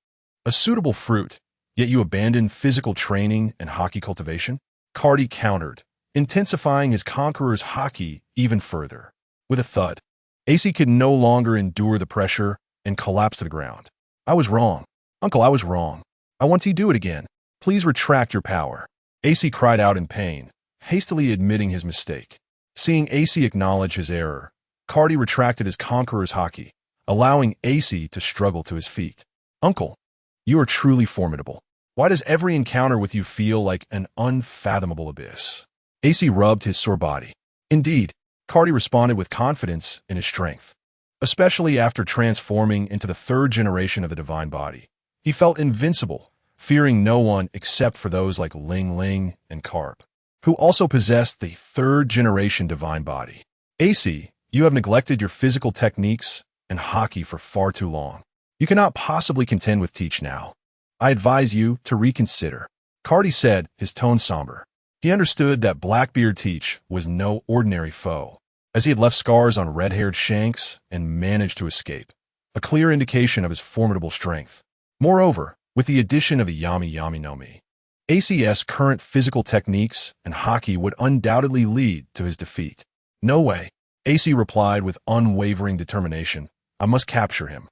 Speaker 1: A suitable fruit, yet you abandon physical training and haki cultivation? Cardi countered, intensifying his Conqueror's haki even further. With a thud, AC could no longer endure the pressure and collapsed to the ground. I was wrong. Uncle, I was wrong. I want to do it again. Please retract your power. AC cried out in pain, hastily admitting his mistake. Seeing AC acknowledge his error, Cardi retracted his Conqueror's haki, allowing AC to struggle to his feet. Uncle, you are truly formidable. Why does every encounter with you feel like an unfathomable abyss? AC rubbed his sore body. Indeed, Cardi responded with confidence in his strength. Especially after transforming into the third generation of the divine body, he felt invincible, fearing no one except for those like Lingling and Carp, who also possessed the third generation divine body. AC, you have neglected your physical techniques and haki for far too long. You cannot possibly contend with Teach now. I advise you to reconsider. Cardi said, his tone somber. He understood that Blackbeard Teach was no ordinary foe, as he had left scars on red-haired shanks and managed to escape, a clear indication of his formidable strength. Moreover, with the addition of the Yami, AC's current physical techniques and haki would undoubtedly lead to his defeat. No way, AC replied with unwavering determination. I must capture him.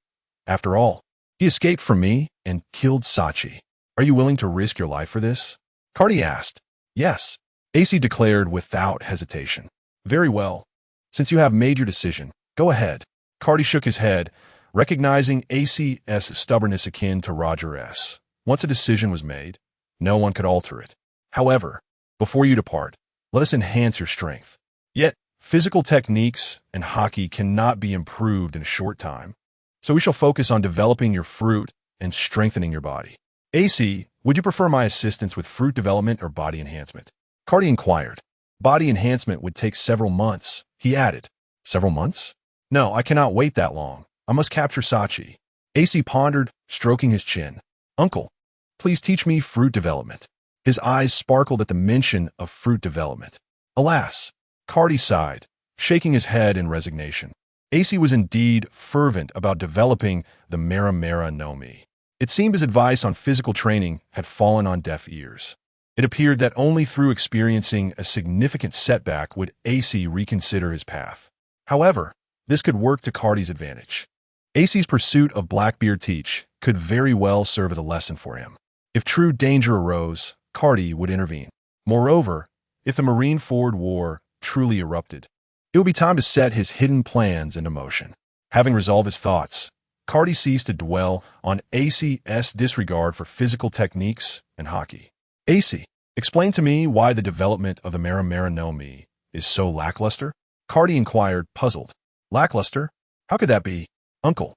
Speaker 1: After all, he escaped from me and killed Sachi. Are you willing to risk your life for this? Cardi asked. Yes, AC declared without hesitation. Very well. Since you have made your decision, go ahead. Cardi shook his head, recognizing AC's stubbornness akin to Roger's. Once a decision was made, no one could alter it. However, before you depart, let us enhance your strength. Yet, physical techniques and haki cannot be improved in a short time, so we shall focus on developing your fruit and strengthening your body. AC, would you prefer my assistance with fruit development or body enhancement? Cardi inquired. Body enhancement would take several months, he added. Several months? No, I cannot wait that long. I must capture Sachi. AC pondered, stroking his chin. Uncle, please teach me fruit development. His eyes sparkled at the mention of fruit development. Alas, Cardi sighed, shaking his head in resignation. AC was indeed fervent about developing the MarineMajor. It seemed his advice on physical training had fallen on deaf ears. It appeared that only through experiencing a significant setback would AC reconsider his path. However, this could work to Cardi's advantage. AC's pursuit of Blackbeard Teach could very well serve as a lesson for him. If true danger arose, Cardi would intervene. Moreover, if the Marineford War truly erupted, it would be time to set his hidden plans into motion. Having resolved his thoughts, Cardi ceased to dwell on AC's disregard for physical techniques and haki. AC, explain to me why the development of the MarineMajor is so lackluster? Cardi inquired, puzzled. Lackluster? How could that be? Uncle,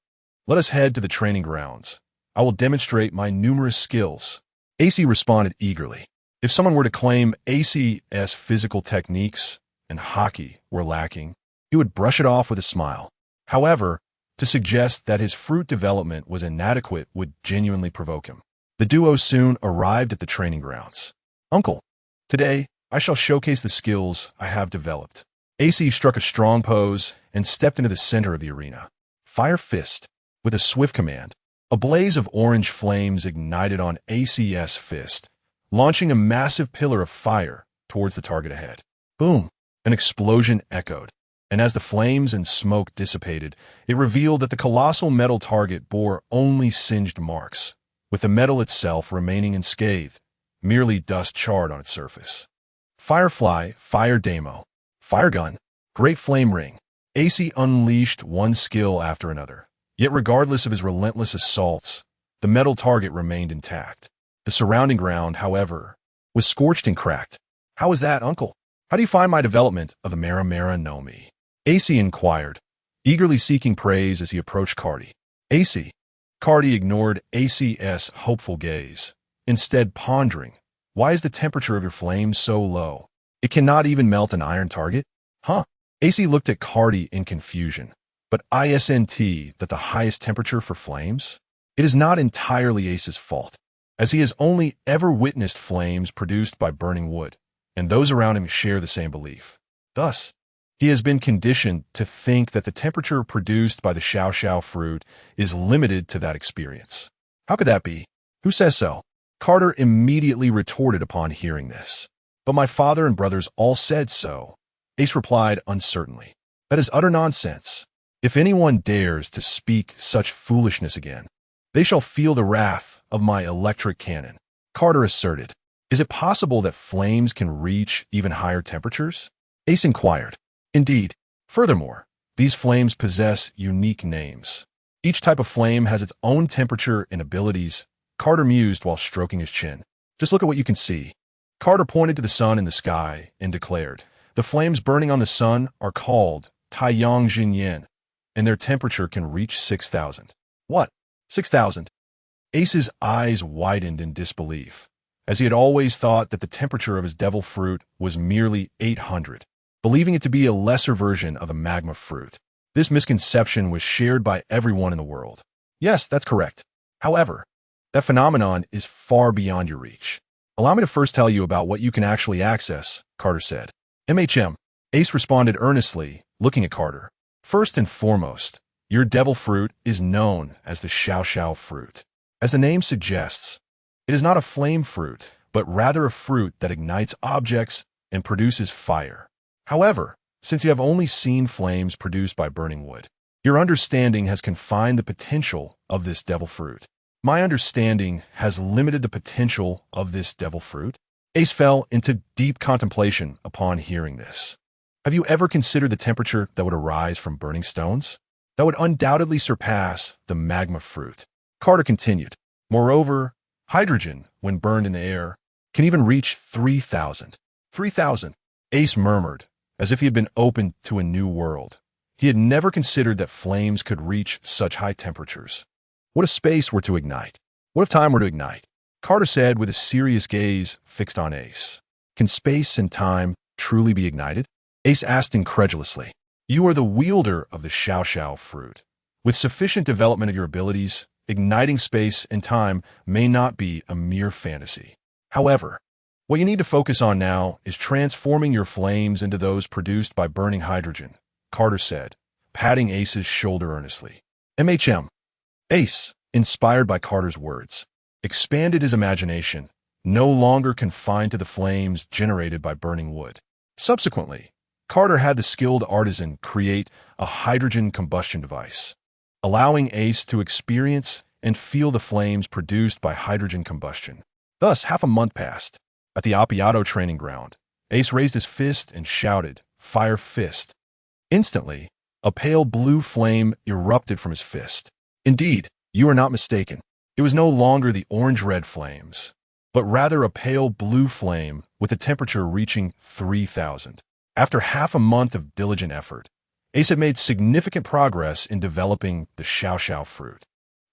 Speaker 1: let us head to the training grounds. I will demonstrate my numerous skills. AC responded eagerly. If someone were to claim AC's physical techniques and haki were lacking, he he would brush it off with a smile. However, to suggest that his fruit development was inadequate would genuinely provoke him. The duo soon arrived at the training grounds. "Uncle, today I shall showcase the skills I have developed." AC struck a strong pose and stepped into the center of the arena. Fire Fist. With a swift command, a blaze of orange flames ignited on AC's fist, launching a massive pillar of fire towards the target ahead. Boom! An explosion echoed, and as the flames and smoke dissipated, it revealed that the colossal metal target bore only singed marks, with the metal itself remaining unscathed, merely dust charred on its surface. Firefly, Fire Demo, Fire Gun, Great Flame Ring. AC unleashed one skill after another. Yet regardless of his relentless assaults, the metal target remained intact. The surrounding ground, however, was scorched and cracked. "How is that, Uncle? How do you find my development of the Nami?" AC inquired, eagerly seeking praise as he approached Cardi. AC. Cardi ignored AC's hopeful gaze, instead pondering, "Why is the temperature of your flame so low? It cannot even melt an iron target?" "Huh?" AC looked at Cardi in confusion. "But isn't that the highest temperature for flames? It is not entirely Ace's fault, as he has only ever witnessed flames produced by burning wood, and those around him share the same belief. Thus, he has been conditioned to think that the temperature produced by the xiao fruit is limited to that experience." "How could that be? Who says so?" Carter immediately retorted upon hearing this. "But my father and brothers all said so," Ace replied uncertainly. "That is utter nonsense. If anyone dares to speak such foolishness again, they shall feel the wrath of my electric cannon," Carter asserted. "Is it possible that flames can reach even higher temperatures?" Ace inquired. "Indeed. Furthermore, these flames possess unique names. Each type of flame has its own temperature and abilities," Carter mused while stroking his chin. "Just look at what you can see." Carter pointed to the sun in the sky and declared, "The flames burning on the sun are called Taiyang Jinyan, and their temperature can reach 6,000. "What? 6,000? Ace's eyes widened in disbelief, as he had always thought that the temperature of his devil fruit was merely 800, believing it to be a lesser version of the magma fruit. This misconception was shared by everyone in the world. "Yes, that's correct. However, that phenomenon is far beyond your reach. Allow me to first tell you about what you can actually access," Carter said. Ace responded earnestly, looking at Carter. "First and foremost, your devil fruit is known as the xiao fruit. As the name suggests, it is not a flame fruit, but rather a fruit that ignites objects and produces fire. However, since you have only seen flames produced by burning wood, your understanding has confined the potential of this devil fruit." "My understanding has limited the potential of this devil fruit?" Ace fell into deep contemplation upon hearing this. "Have you ever considered the temperature that would arise from burning stones? That would undoubtedly surpass the magma fruit." Carter continued. "Moreover, hydrogen, when burned in the air, can even reach 3,000. 3,000? Ace murmured, as if he had been opened to a new world. He had never considered that flames could reach such high temperatures. What if space were to ignite? What if time were to ignite? Carter said with a serious gaze fixed on Ace. "Can space and time truly be ignited?" Ace asked incredulously. "You are the wielder of the xiao fruit. With sufficient development of your abilities, igniting space and time may not be a mere fantasy. However, what you need to focus on now is transforming your flames into those produced by burning hydrogen," Carter said, patting Ace's shoulder earnestly. Ace, inspired by Carter's words, expanded his imagination, no longer confined to the flames generated by burning wood. Subsequently, Carter had the skilled artisan create a hydrogen combustion device, allowing Ace to experience and feel the flames produced by hydrogen combustion. Thus, half a month passed. At the Appiato training ground, Ace raised his fist and shouted, "Fire Fist." Instantly, a pale blue flame erupted from his fist. Indeed, you are not mistaken. It was no longer the orange-red flames, but rather a pale blue flame with a temperature reaching 3,000. After half a month of diligent effort, Ace had made significant progress in developing the xiao fruit,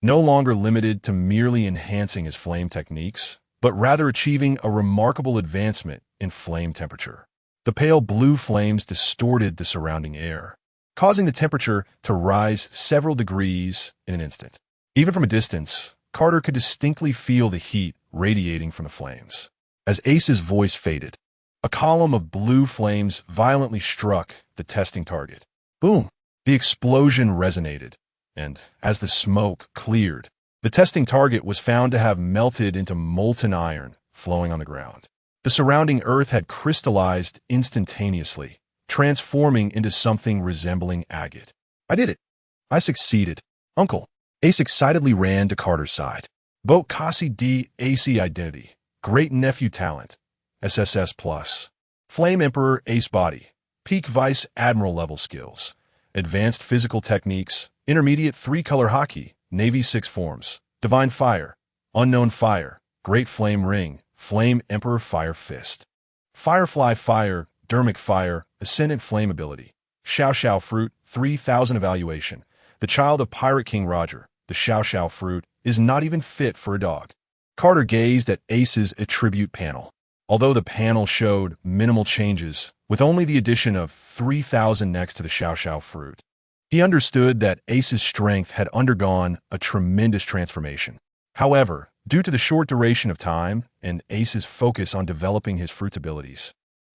Speaker 1: no longer limited to merely enhancing his flame techniques, but rather achieving a remarkable advancement in flame temperature. The pale blue flames distorted the surrounding air, causing the temperature to rise several degrees in an instant. Even from a distance, Carter could distinctly feel the heat radiating from the flames. As Ace's voice faded, a column of blue flames violently struck the testing target. Boom! The explosion resonated, and as the smoke cleared, the testing target was found to have melted into molten iron flowing on the ground. The surrounding earth had crystallized instantaneously, transforming into something resembling agate. I did it. I succeeded. Uncle. Ace excitedly ran to Carter's side. Boat Kasi D. AC identity. Great nephew talent. SSS plus. Flame Emperor Ace body. Peak Vice Admiral level skills. Advanced physical techniques. Intermediate 3-color hockey. Navy 6 forms. Divine Fire. Unknown Fire. Great Flame Ring. Flame Emperor Fire Fist. Firefly Fire. Dermic Fire. Ascendant Flame ability. Xiao Xiao Fruit. 3000 evaluation. The child of Pirate King Roger. The Xiao Xiao Fruit is not even fit for a dog. Carter gazed at Ace's attribute panel. Although the panel showed minimal changes, with only the addition of 3000 next to the Xiao Xiao Fruit, he understood that Ace's strength had undergone a tremendous transformation. However, due to the short duration of time and Ace's focus on developing his fruit's abilities,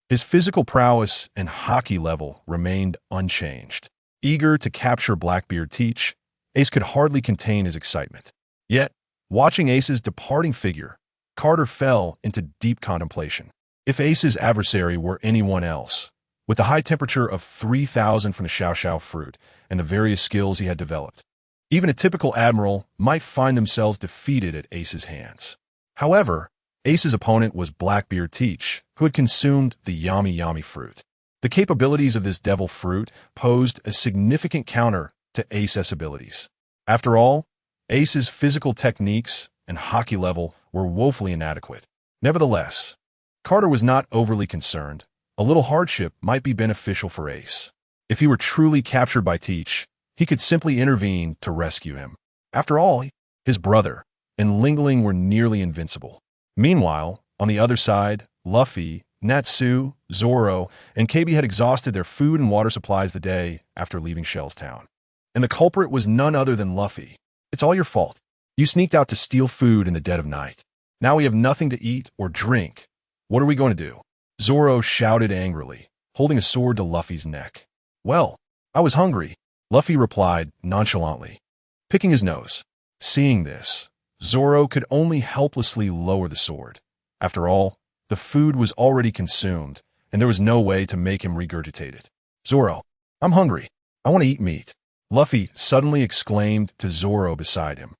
Speaker 1: his physical prowess and hockey level remained unchanged. Eager to capture Blackbeard Teach, Ace could hardly contain his excitement. Yet, watching Ace's departing figure, Carter fell into deep contemplation. If Ace's adversary were anyone else, with the high temperature of 3000 from the Xiao Xiao Fruit and the various skills he had developed, even a typical admiral might find themselves defeated at Ace's hands. However, Ace's opponent was Blackbeard Teach, who had consumed the Yami Yami fruit. The capabilities of this devil fruit posed a significant counter to Ace's abilities. After all, Ace's physical techniques and hockey level were woefully inadequate. Nevertheless, Carter was not overly concerned. A little hardship might be beneficial for Ace. If he were truly captured by Teach, he could simply intervene to rescue him. After all, his brother and Lingling were nearly invincible. Meanwhile, on the other side, Luffy, Natsu, Zoro, and Skypiea had exhausted their food and water supplies the day after leaving Shell's town. And the culprit was none other than Luffy. It's all your fault. You sneaked out to steal food in the dead of night. Now we have nothing to eat or drink. What are we going to do? Zoro shouted angrily, holding a sword to Luffy's neck. Well, I was hungry, Luffy replied nonchalantly, picking his nose. Seeing this, Zoro could only helplessly lower the sword. After all, the food was already consumed, and there was no way to make him regurgitate it. Zoro, I'm hungry. I want to eat meat, Luffy suddenly exclaimed to Zoro beside him.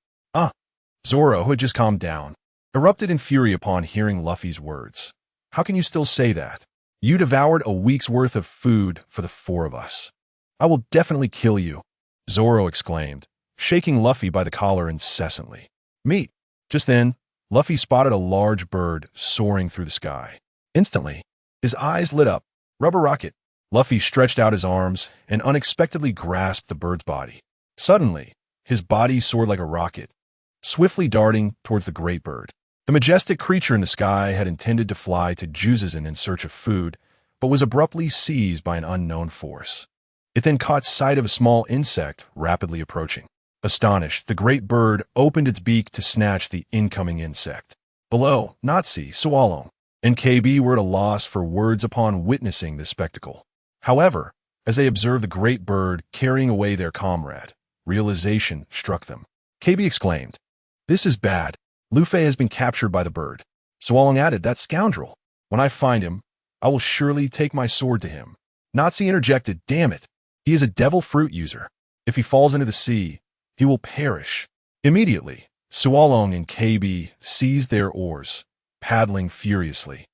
Speaker 1: Zoro, who had just calmed down, erupted in fury upon hearing Luffy's words. How can you still say that? You devoured a week's worth of food for the 4 of us. I will definitely kill you, Zoro exclaimed, shaking Luffy by the collar incessantly. Meat. Just then, Luffy spotted a large bird soaring through the sky. Instantly, his eyes lit up. Rubber rocket. Luffy stretched out his arms and unexpectedly grasped the bird's body. Suddenly, his body soared like a rocket, swiftly darting towards the great bird. The majestic creature in the sky had intended to fly to Juzazen in search of food, but was abruptly seized by an unknown force. It then caught sight of a small insect rapidly approaching. Astonished, the great bird opened its beak to snatch the incoming insect. Below, Natsu, Sualong, and Skypiea were at a loss for words upon witnessing this spectacle. However, as they observed the great bird carrying away their comrade, realization struck them. Skypiea exclaimed, "This is bad. Luffy has been captured by the bird." Sualong added, "That scoundrel. When I find him, I will surely take my sword to him." Natsu interjected, "Damn it. He is a devil fruit user. If he falls into the sea, he will perish." Immediately, Sualong and Skypiea seized their oars, paddling furiously.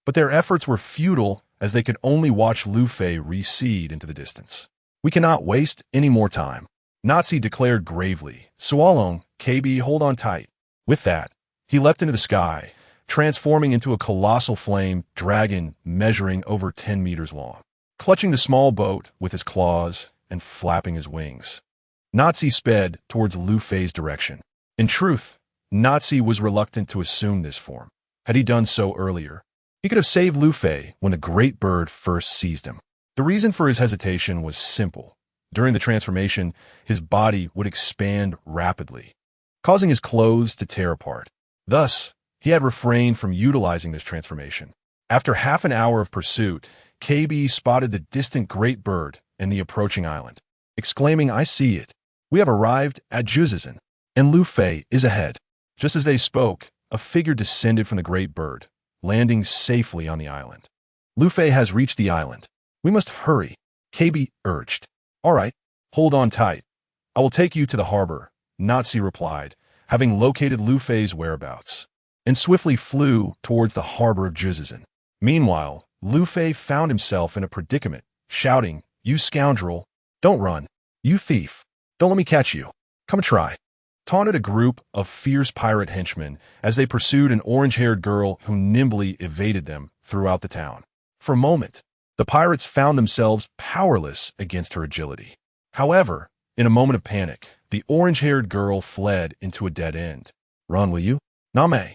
Speaker 1: But their efforts were futile as they could only watch Luffy recede into the distance. "We cannot waste any more time," Natsu declared gravely. "Sualong, Skypiea, hold on tight." With that, he leapt into the sky, transforming into a colossal flame dragon measuring over 10 meters long. Clutching the small boat with his claws and flapping his wings, Natsu sped towards Luffy's direction. In truth, Natsu was reluctant to assume this form. Had he done so earlier, he could have saved Luffy when the great bird first seized him. The reason for his hesitation was simple. During the transformation, his body would expand rapidly, causing his clothes to tear apart. Thus, he had refrained from utilizing this transformation. After half an hour of pursuit, KB spotted the distant great bird and the approaching island. Exclaiming, "I see it. We have arrived at Juzizan, and Luffy is ahead." Just as they spoke, a figure descended from the great bird, landing safely on the island. "Luffy has reached the island. We must hurry," KB urged. "All right, hold on tight. I will take you to the harbor," Natsu replied, having located Luffy's whereabouts, and swiftly flew towards the harbor of Juzizan. Meanwhile, Luffy found himself in a predicament, shouting, "You scoundrel! Don't run! You thief! Don't let me catch you! Come and try!" Taunted a group of fierce pirate henchmen as they pursued an orange-haired girl who nimbly evaded them throughout the town. For a moment, the pirates found themselves powerless against her agility. However, in a moment of panic, the orange-haired girl fled into a dead end. "Run, will you? Nami,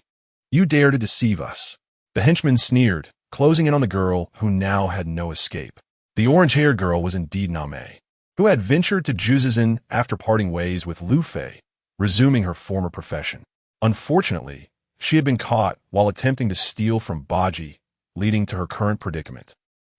Speaker 1: you dare to deceive us!" The henchmen sneered, closing in on the girl who now had no escape. The orange-haired girl was indeed Nami, who had ventured to Juzizan after parting ways with Luffy, resuming her former profession. Unfortunately, she had been caught while attempting to steal from Baji, leading to her current predicament.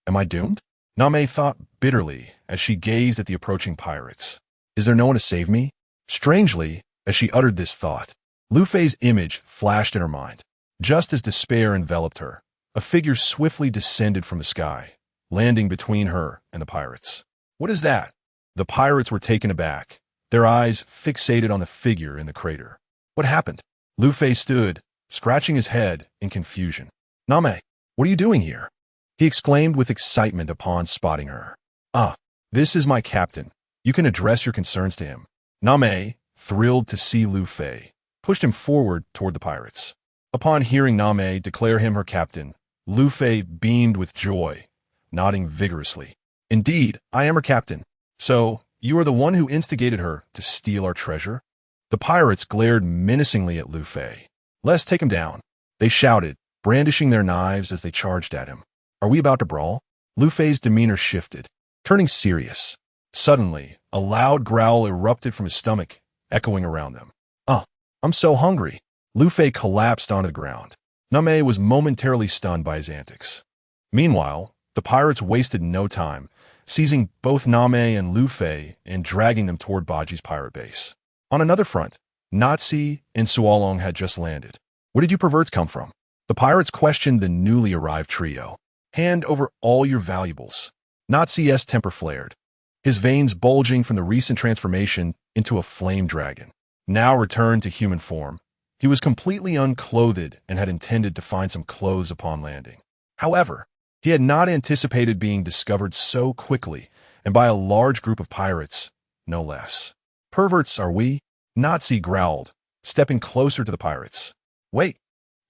Speaker 1: "Am I doomed?" Nami thought bitterly as she gazed at the approaching pirates. "Is there no one to save me?" Strangely, as she uttered this thought, Luffy's image flashed in her mind. Just as despair enveloped her, a figure swiftly descended from the sky, landing between her and the pirates. "What is that?" The pirates were taken aback, their eyes fixated on the figure in the crater. "What happened?" Luffy stood, scratching his head in confusion. "Nami, what are you doing here?" he exclaimed with excitement upon spotting her. "Ah, this is my captain. You can address your concerns to him." Nami, thrilled to see Luffy, pushed him forward toward the pirates. Upon hearing Nami declare him her captain, Luffy beamed with joy, nodding vigorously. "Indeed, I am her captain. So, you are the one who instigated her to steal our treasure?" The pirates glared menacingly at Luffy. "Let's take him down," they shouted, brandishing their knives as they charged at him. "Are we about to brawl?" Luffy's demeanor shifted, turning serious. Suddenly, a loud growl erupted from his stomach, echoing around them. I'm so hungry." Luffy collapsed onto the ground. Nami was momentarily stunned by his antics. Meanwhile, the pirates wasted no time, seizing both Nami and Luffy and dragging them toward Baji's pirate base. On another front, Natsu and Sualong had just landed. "Where did you perverts come from?" The pirates questioned the newly arrived trio. "Hand over all your valuables." Natsu's temper flared, his veins bulging from the recent transformation into a flame dragon. Now returned to human form, he was completely unclothed and had intended to find some clothes upon landing. However, he had not anticipated being discovered so quickly and by a large group of pirates, no less. "Perverts are we?" Natsu growled, stepping closer to the pirates. "Wait,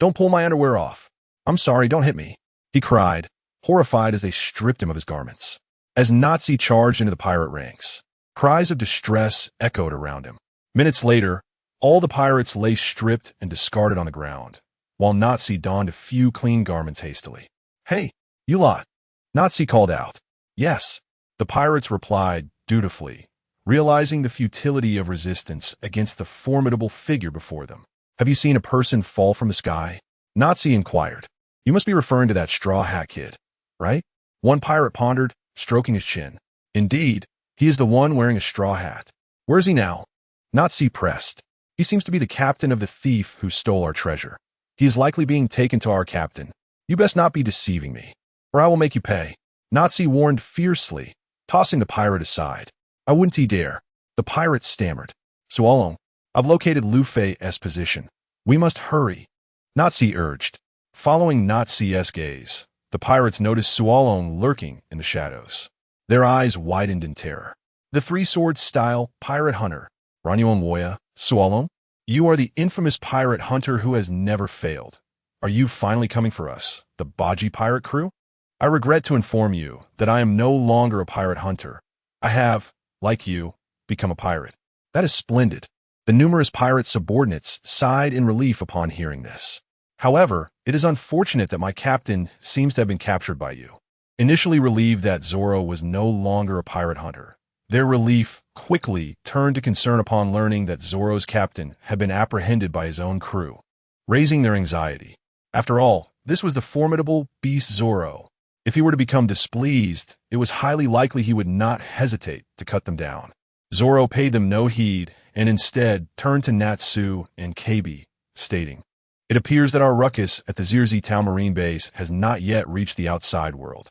Speaker 1: don't pull my underwear off. I'm sorry, don't hit me," he cried, horrified as they stripped him of his garments. As Natsu charged into the pirate ranks, cries of distress echoed around him. Minutes later, all the pirates lay stripped and discarded on the ground, while Natsu donned a few clean garments hastily. "Hey, you lot," Natsu called out. "Yes," the pirates replied dutifully, realizing the futility of resistance against the formidable figure before them. "Have you seen a person fall from the sky?" Natsu inquired. "You must be referring to that straw hat kid, right?" One pirate pondered, stroking his chin. "Indeed, he is the one wearing a straw hat. Where is he now?" Natsu pressed. "He seems to be the captain of the thief who stole our treasure. He is likely being taken to our captain. You best not be deceiving me, or I will make you pay." Natsu warned fiercely, tossing the pirate aside. "I wouldn't he dare." The pirate stammered. "Sualong, I've located Luffy's position. We must hurry," Natsu urged. Following Natsu's gaze, the pirates noticed Sualong lurking in the shadows. Their eyes widened in terror. The three-sword-style pirate hunter, Ranyuan Woya, "Sualong, you are the infamous pirate hunter who has never failed. Are you finally coming for us, the Baji pirate crew?" "I regret to inform you that I am no longer a pirate hunter. I have, like you, become a pirate." "That is splendid." The numerous pirate subordinates sighed in relief upon hearing this. "However, it is unfortunate that my captain seems to have been captured by you." Initially relieved that Zoro was no longer a pirate hunter, Their relief quickly turned to concern upon learning that Zoro's captain had been apprehended by his own crew, raising their anxiety. After all, this was the formidable beast Zoro. If he were to become displeased, it was highly likely he would not hesitate to cut them down. Zoro paid them no heed and instead turned to Natsu and Skypiea, stating, "It appears that our ruckus at the Zierzi Town Marine Base has not yet reached the outside world.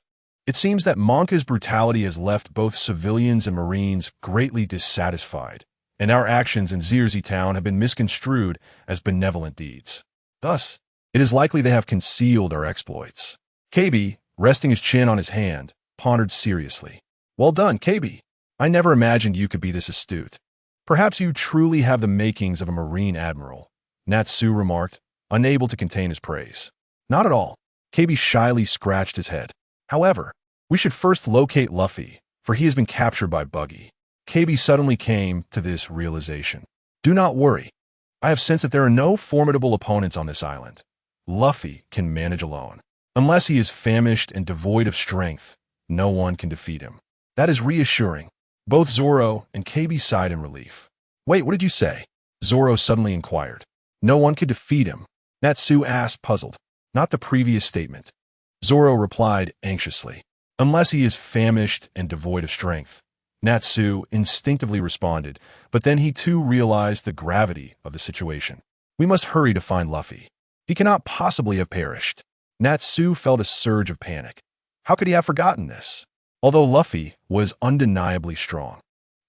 Speaker 1: It seems that Monka's brutality has left both civilians and Marines greatly dissatisfied, and our actions in Zierzi Town have been misconstrued as benevolent deeds. Thus, it is likely they have concealed our exploits." Skypiea, resting his chin on his hand, pondered seriously. "Well done, Skypiea. I never imagined you could be this astute. Perhaps you truly have the makings of a Marine Admiral," Natsu remarked, unable to contain his praise. "Not at all." Skypiea shyly scratched his head. "However, we should first locate Luffy, for he has been captured by Buggy." Skypiea suddenly came to this realization. "Do not worry. I have sensed that there are no formidable opponents on this island. Luffy can manage alone. Unless he is famished and devoid of strength, no one can defeat him." "That is reassuring." Both Zoro and Skypiea sighed in relief. "Wait, what did you say?" Zoro suddenly inquired. "No one could defeat him?" Natsu asked, puzzled. "Not the previous statement." Zoro replied anxiously. "Unless he is famished and devoid of strength," Natsu instinctively responded, but then he too realized the gravity of the situation. "We must hurry to find Luffy. He cannot possibly have perished." Natsu felt a surge of panic. How could he have forgotten this? Although Luffy was undeniably strong,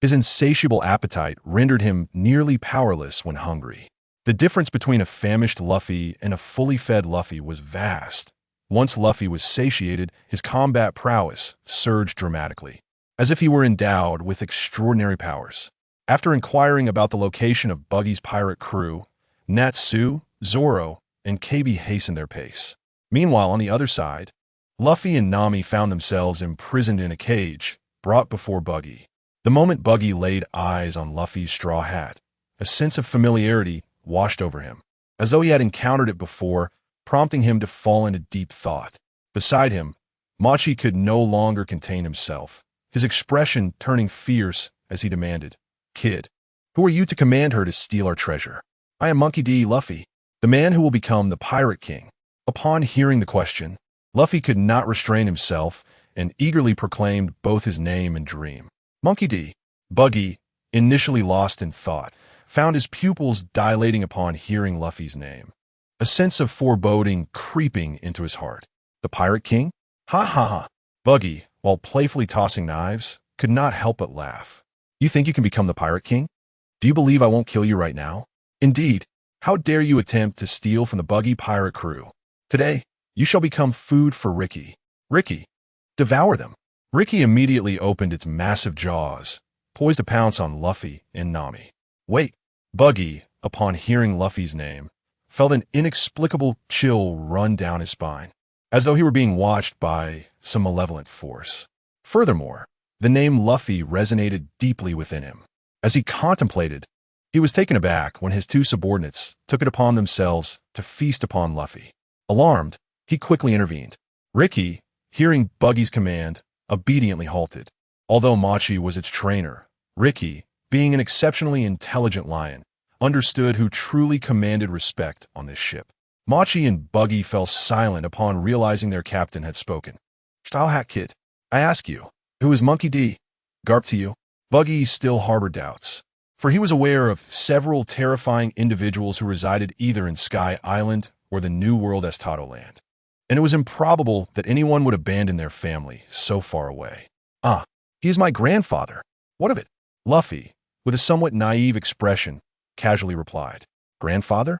Speaker 1: his insatiable appetite rendered him nearly powerless when hungry. The difference between a famished Luffy and a fully fed Luffy was vast. Once Luffy was satiated, his combat prowess surged dramatically, as if he were endowed with extraordinary powers. After inquiring about the location of Buggy's pirate crew, Natsu, Zoro, and Skypiea hastened their pace. Meanwhile, on the other side, Luffy and Nami found themselves imprisoned in a cage, brought before Buggy. The moment Buggy laid eyes on Luffy's straw hat, a sense of familiarity washed over him, as though he had encountered it before, prompting him to fall into deep thought. Beside him, Machi could no longer contain himself, his expression turning fierce as he demanded, "Kid, who are you to command her to steal our treasure?" "I am Monkey D. Luffy, the man who will become the Pirate King." Upon hearing the question, Luffy could not restrain himself and eagerly proclaimed both his name and dream. "Monkey D." Buggy, initially lost in thought, found his pupils dilating upon hearing Luffy's name, a sense of foreboding creeping into his heart. "The Pirate King? Ha ha ha." Buggy, while playfully tossing knives, could not help but laugh. "You think you can become the Pirate King? Do you believe I won't kill you right now? Indeed, how dare you attempt to steal from the Buggy pirate crew? Today, you shall become food for Ricky. Ricky, devour them." Ricky immediately opened its massive jaws, poised to pounce on Luffy and Nami. "Wait." Buggy, upon hearing Luffy's name, felt an inexplicable chill run down his spine, as though he were being watched by some malevolent force. Furthermore, the name Luffy resonated deeply within him. As he contemplated, he was taken aback when his two subordinates took it upon themselves to feast upon Luffy. Alarmed, he quickly intervened. Ricky, hearing Buggy's command, obediently halted. Although Machi was its trainer, Ricky, being an exceptionally intelligent lion, understood who truly commanded respect on this ship. Machi and Buggy fell silent upon realizing their captain had spoken. "Style Hat Kid, I ask you, who is Monkey D? Garp to you?" Buggy still harbored doubts, for he was aware of several terrifying individuals who resided either in Sky Island or the New World Estado land, and it was improbable that anyone would abandon their family so far away. "Ah, he is my grandfather. What of it?" Luffy, with a somewhat naive expression, casually replied. "Grandfather?"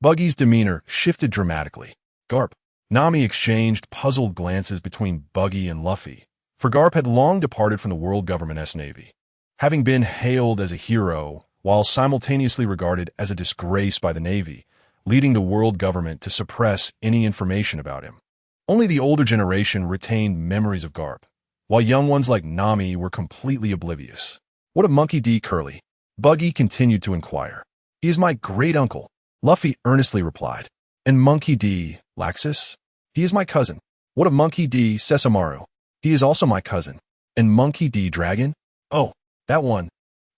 Speaker 1: Buggy's demeanor shifted dramatically. "Garp." Nami exchanged puzzled glances between Buggy and Luffy, for Garp had long departed from the World Government's Navy, having been hailed as a hero while simultaneously regarded as a disgrace by the Navy, leading the world government to suppress any information about him. Only the older generation retained memories of Garp, while young ones like Nami were completely oblivious. "What of Monkey D. Curly?" Buggy continued to inquire. "He is my great-uncle," Luffy earnestly replied. "And Monkey D. Laxus? He is my cousin." "What of Monkey D. Sessamaru?" "He is also my cousin." "And Monkey D. Dragon?" "Oh, That one,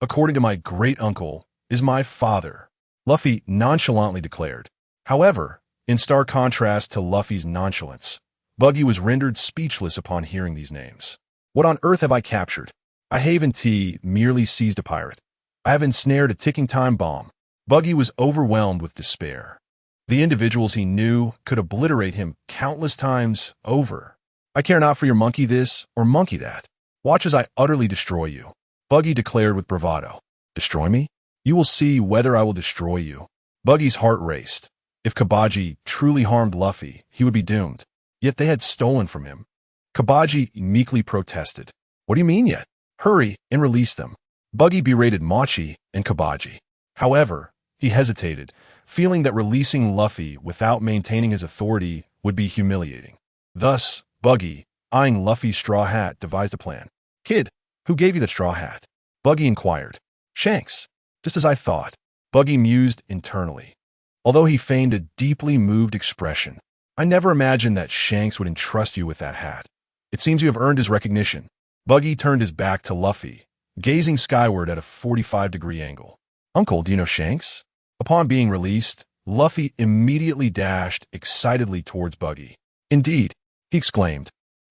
Speaker 1: according to my great-uncle, is my father, Luffy nonchalantly declared. However, in stark contrast to Luffy's nonchalance, Buggy was rendered speechless upon hearing these names. What on earth have I captured? I haven't merely seized a pirate. I have ensnared a ticking time bomb. Buggy was overwhelmed with despair. The individuals he knew could obliterate him countless times over. I care not for your monkey this or monkey that. Watch as I utterly destroy you, Buggy declared with bravado. Destroy me? You will see whether I will destroy you. Buggy's heart raced. If Kabaji truly harmed Luffy, he would be doomed. Yet they had stolen from him. Kabaji meekly protested. What do you mean yet? Hurry and release them. Buggy berated Machi and Kabaji. However, he hesitated, feeling that releasing Luffy without maintaining his authority would be humiliating. Thus, Buggy, eyeing Luffy's straw hat, devised a plan. Kid, who gave you the straw hat? Buggy inquired. Shanks. Just as I thought. Buggy mused internally. Although he feigned a deeply moved expression, I never imagined that Shanks would entrust you with that hat. It seems you have earned his recognition. Buggy turned his back to Luffy, gazing skyward at a 45-degree angle. Uncle, do you know Shanks? Upon being released, Luffy immediately dashed excitedly towards Buggy. Indeed, he exclaimed.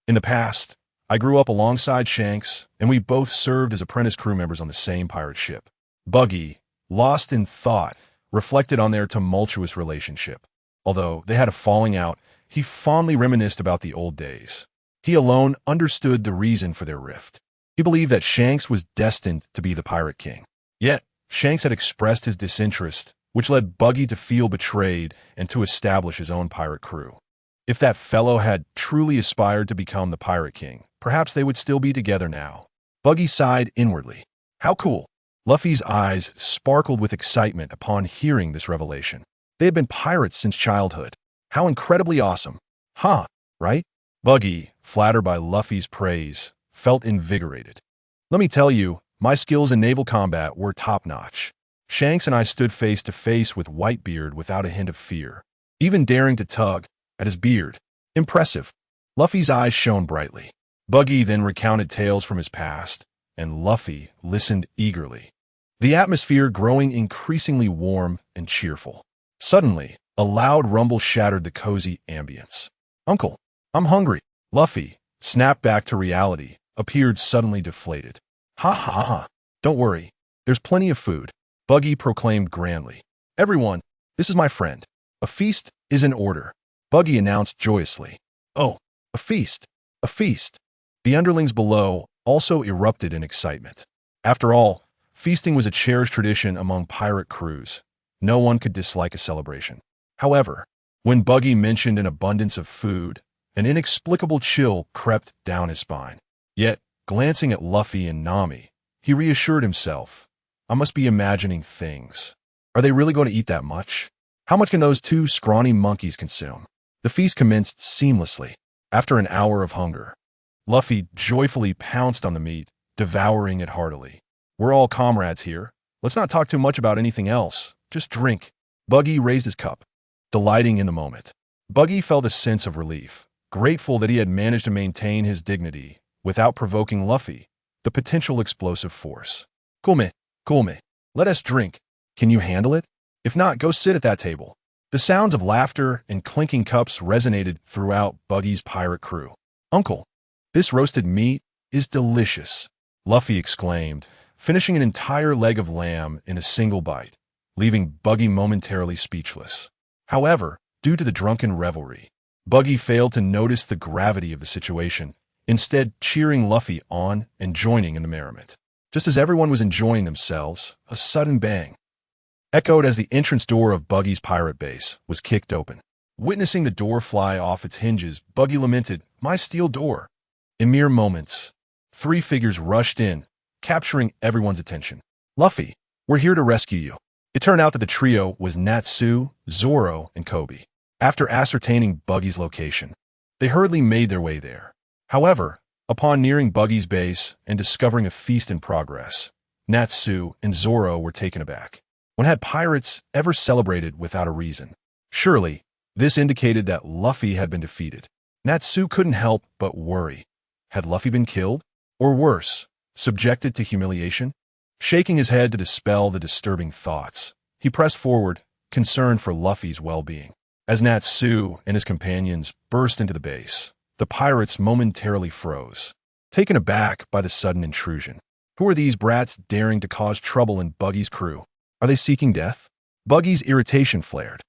Speaker 1: In the past, I grew up alongside Shanks, and we both served as apprentice crew members on the same pirate ship. Buggy, lost in thought, reflected on their tumultuous relationship. Although they had a falling out, he fondly reminisced about the old days. He alone understood the reason for their rift. He believed that Shanks was destined to be the Pirate King. Yet, Shanks had expressed his disinterest, which led Buggy to feel betrayed and to establish his own pirate crew. If that fellow had truly aspired to become the Pirate King, perhaps they would still be together now. Buggy sighed inwardly. How cool! Luffy's eyes sparkled with excitement upon hearing this revelation. They had been pirates since childhood. How incredibly awesome. Huh, right? Buggy, flattered by Luffy's praise, felt invigorated. Let me tell you, my skills in naval combat were top-notch. Shanks and I stood face to face with Whitebeard without a hint of fear, even daring to tug at his beard. Impressive. Luffy's eyes shone brightly. Buggy then recounted tales from his past, and Luffy listened eagerly, the atmosphere growing increasingly warm and cheerful. Suddenly, a loud rumble shattered the cozy ambience. Uncle, I'm hungry. Luffy, snapped back to reality, appeared suddenly deflated. Ha ha ha. Don't worry. There's plenty of food, Buggy proclaimed grandly. Everyone, this is my friend. A feast is in order, Buggy announced joyously. Oh, a feast. A feast. The underlings below also erupted in excitement. After all, feasting was a cherished tradition among pirate crews. No one could dislike a celebration. However, when Buggy mentioned an abundance of food, an inexplicable chill crept down his spine. Yet, glancing at Luffy and Nami, he reassured himself. I must be imagining things. Are they really going to eat that much? How much can those two scrawny monkeys consume? The feast commenced seamlessly. After an hour of hunger, Luffy joyfully pounced on the meat, devouring it heartily. We're all comrades here. Let's not talk too much about anything else. Just drink. Buggy raised his cup, delighting in the moment. Buggy felt a sense of relief, grateful that he had managed to maintain his dignity without provoking Luffy, the potential explosive force. Come, let us drink. Can you handle it? If not, go sit at that table. The sounds of laughter and clinking cups resonated throughout Buggy's pirate crew. Uncle, this roasted meat is delicious, Luffy exclaimed, finishing an entire leg of lamb in a single bite, leaving Buggy momentarily speechless. However, due to the drunken revelry, Buggy failed to notice the gravity of the situation, instead cheering Luffy on and joining in the merriment. Just as everyone was enjoying themselves, a sudden bang echoed as the entrance door of Buggy's pirate base was kicked open. Witnessing the door fly off its hinges, Buggy lamented, "My steel door." In mere moments, three figures rushed in, capturing everyone's attention. Luffy, we're here to rescue you. It turned out that the trio was Natsu, Zoro, and Kobe. After ascertaining Buggy's location, they hurriedly made their way there. However, upon nearing Buggy's base and discovering a feast in progress, Natsu and Zoro were taken aback. When had pirates ever celebrated without a reason? Surely, this indicated that Luffy had been defeated. Natsu couldn't help but worry. Had Luffy been killed? Or worse, subjected to humiliation? Shaking his head to dispel the disturbing thoughts, he pressed forward, concerned for Luffy's well-being. As Natsu and his companions burst into the base, the pirates momentarily froze, taken aback by the sudden intrusion. Who are these brats daring to cause trouble in Buggy's crew? Are they seeking death? Buggy's irritation flared.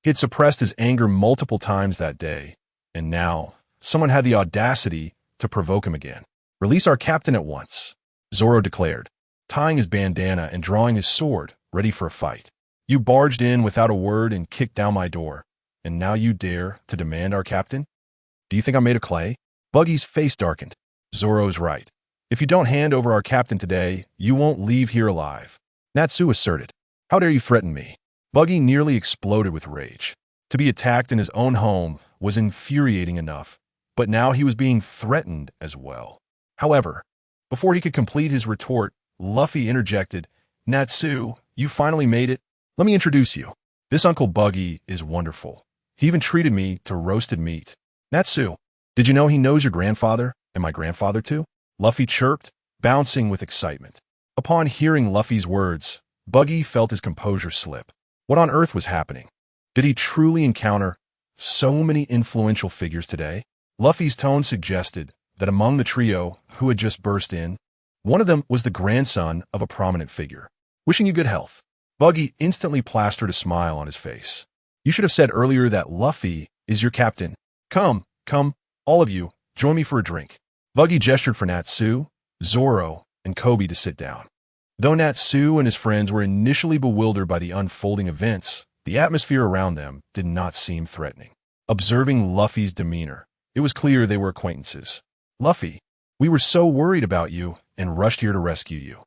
Speaker 1: He had suppressed his anger multiple times that day, and now someone had the audacity to provoke him again. "Release our captain at once," Zoro declared, tying his bandana and drawing his sword, ready for a fight. "You barged in without a word and kicked down my door, and now you dare to demand our captain? Do you think I'm made of clay?" Buggy's face darkened. "Zoro's right. If you don't hand over our captain today, you won't leave here alive," Natsu asserted. "How dare you threaten me?" Buggy nearly exploded with rage. To be attacked in his own home was infuriating enough, but now he was being threatened as well. However, before he could complete his retort, Luffy interjected, "Natsu, you finally made it. Let me introduce you. This Uncle Buggy is wonderful. He even treated me to roasted meat." "Natsu, did you know he knows your grandfather and my grandfather too?" Luffy chirped, bouncing with excitement. Upon hearing Luffy's words, Buggy felt his composure slip. What on earth was happening? Did he truly encounter so many influential figures today? Luffy's tone suggested that among the trio who had just burst in, one of them was the grandson of a prominent figure. "Wishing you good health." Buggy instantly plastered a smile on his face. "You should have said earlier that Luffy is your captain. Come, all of you, join me for a drink." Buggy gestured for Natsu, Zoro, and Kobe to sit down. Though Natsu and his friends were initially bewildered by the unfolding events, the atmosphere around them did not seem threatening. Observing Luffy's demeanor, it was clear they were acquaintances. "Luffy, we were so worried about you and rushed here to rescue you,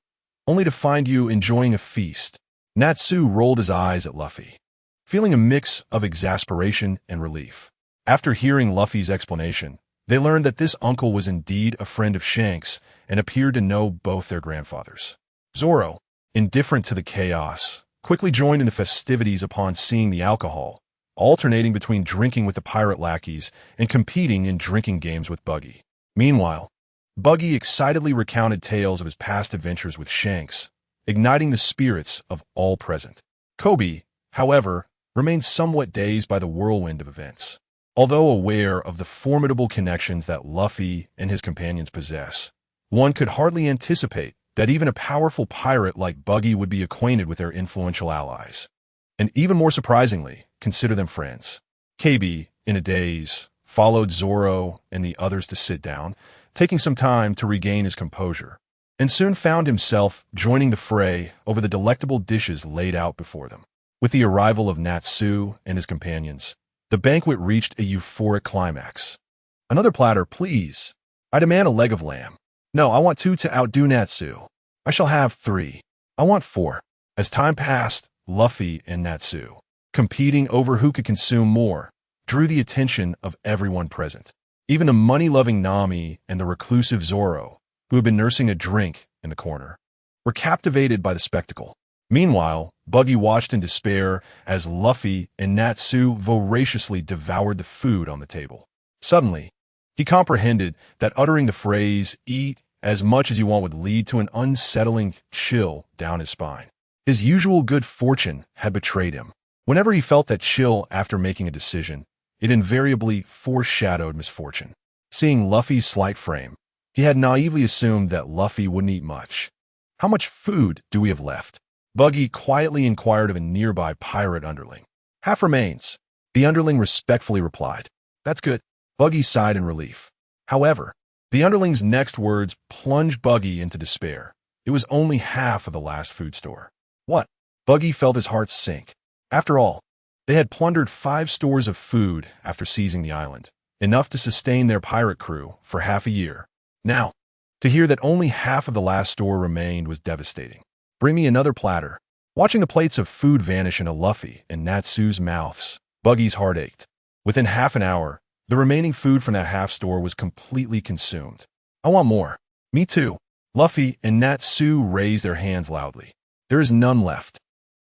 Speaker 1: only to find you enjoying a feast." Natsu rolled his eyes at Luffy, feeling a mix of exasperation and relief. After hearing Luffy's explanation, they learned that this uncle was indeed a friend of Shanks and appeared to know both their grandfathers. Zoro, indifferent to the chaos, quickly joined in the festivities upon seeing the alcohol, alternating between drinking with the pirate lackeys and competing in drinking games with Buggy. Meanwhile, Buggy excitedly recounted tales of his past adventures with Shanks, igniting the spirits of all present. Kobe, however, remained somewhat dazed by the whirlwind of events. Although aware of the formidable connections that Luffy and his companions possess, one could hardly anticipate that even a powerful pirate like Buggy would be acquainted with their influential allies, and even more surprisingly, consider them friends. KB, in a daze, followed Zoro and the others to sit down, taking some time to regain his composure, and soon found himself joining the fray over the delectable dishes laid out before them. With the arrival of Natsu and his companions, the banquet reached a euphoric climax. "Another platter, please. I demand a leg of lamb. No, I want 2 to outdo Natsu. I shall have 3. I want 4. As time passed, Luffy and Natsu, competing over who could consume more, drew the attention of everyone present. Even the money-loving Nami and the reclusive Zoro, who had been nursing a drink in the corner, were captivated by the spectacle. Meanwhile, Buggy watched in despair as Luffy and Natsu voraciously devoured the food on the table. Suddenly, he comprehended that uttering the phrase, "eat as much as you want," would lead to an unsettling chill down his spine. His usual good fortune had betrayed him. Whenever he felt that chill after making a decision, it invariably foreshadowed misfortune. Seeing Luffy's slight frame, he had naively assumed that Luffy wouldn't eat much. "How much food do we have left?" Buggy quietly inquired of a nearby pirate underling. "Half remains," the underling respectfully replied. "That's good." Buggy sighed in relief. However, the underling's next words plunged Buggy into despair. It was only half of the last food store. What? Buggy felt his heart sink. After all, they had plundered 5 stores of food after seizing the island, enough to sustain their pirate crew for half a year. Now, to hear that only half of the last store remained was devastating. "Bring me another platter." Watching the plates of food vanish into Luffy and Natsu's mouths, Buggy's heart ached. Within half an hour, the remaining food from that half store was completely consumed. "I want more." "Me too." Luffy and Natsu raised their hands loudly. "There is none left.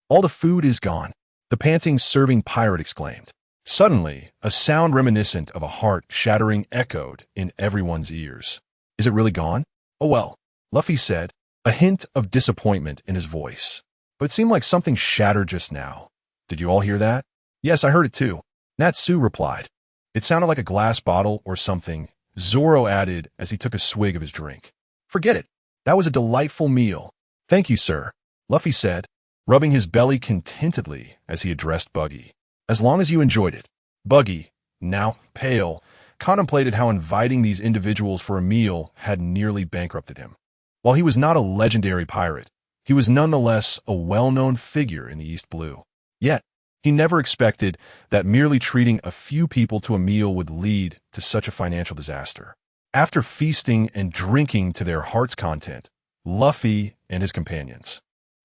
Speaker 1: All the food is gone," the panting serving pirate exclaimed. Suddenly, a sound reminiscent of a heart shattering echoed in everyone's ears. "Is it really gone? Oh well." Luffy said, a hint of disappointment in his voice. But it seemed like something shattered just now. Did you all hear that? Yes, I heard it too. Natsu replied. It sounded like a glass bottle or something, Zoro added as he took a swig of his drink. Forget it. That was a delightful meal. Thank you, sir, Luffy said, rubbing his belly contentedly as he addressed Buggy. As long as you enjoyed it. Buggy, now pale, contemplated how inviting these individuals for a meal had nearly bankrupted him. While he was not a legendary pirate, he was nonetheless a well-known figure in the East Blue. Yet, he never expected that merely treating a few people to a meal would lead to such a financial disaster. After feasting and drinking to their heart's content, Luffy and his companions,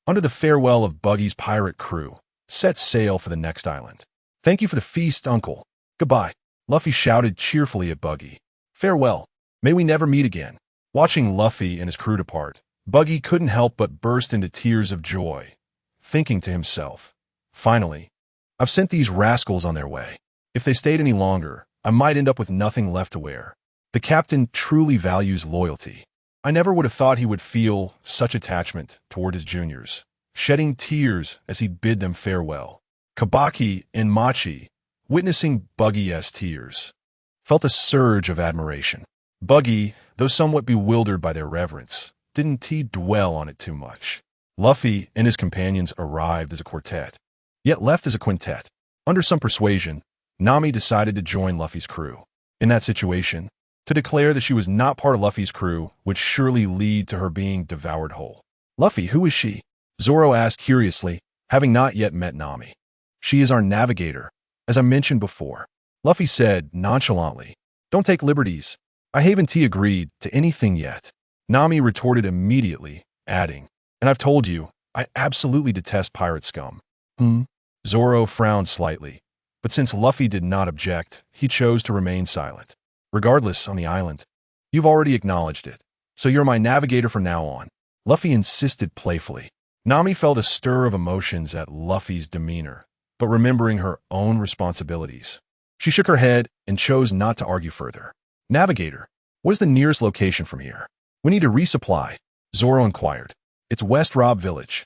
Speaker 1: under the farewell of Buggy's pirate crew, set sail for the next island. Thank you for the feast, Uncle. Goodbye, Luffy shouted cheerfully at Buggy. Farewell. May we never meet again. Watching Luffy and his crew depart, Buggy couldn't help but burst into tears of joy, thinking to himself, finally, I've sent these rascals on their way. If they stayed any longer, I might end up with nothing left to wear. The captain truly values loyalty. I never would have thought he would feel such attachment toward his juniors, shedding tears as he bid them farewell. Kabaki and Machi, witnessing Buggy's tears, felt a surge of admiration. Buggy, though somewhat bewildered by their reverence, didn't dwell on it too much. Luffy and his companions arrived as a quartet, yet left as a quintet. Under some persuasion, Nami decided to join Luffy's crew. In that situation, to declare that she was not part of Luffy's crew would surely lead to her being devoured whole. Luffy, who is she? Zoro asked curiously, having not yet met Nami. She is our navigator, as I mentioned before. Luffy said nonchalantly, don't take liberties. I haven't agreed to anything yet. Nami retorted immediately, adding, and I've told you, I absolutely detest pirate scum. Zoro frowned slightly, but since Luffy did not object, he chose to remain silent. Regardless, on the island, you've already acknowledged it, so you're my navigator from now on. Luffy insisted playfully. Nami felt a stir of emotions at Luffy's demeanor, but remembering her own responsibilities, she shook her head and chose not to argue further. Navigator, what is the nearest location from here? We need to resupply, Zoro inquired. It's West Rob Village.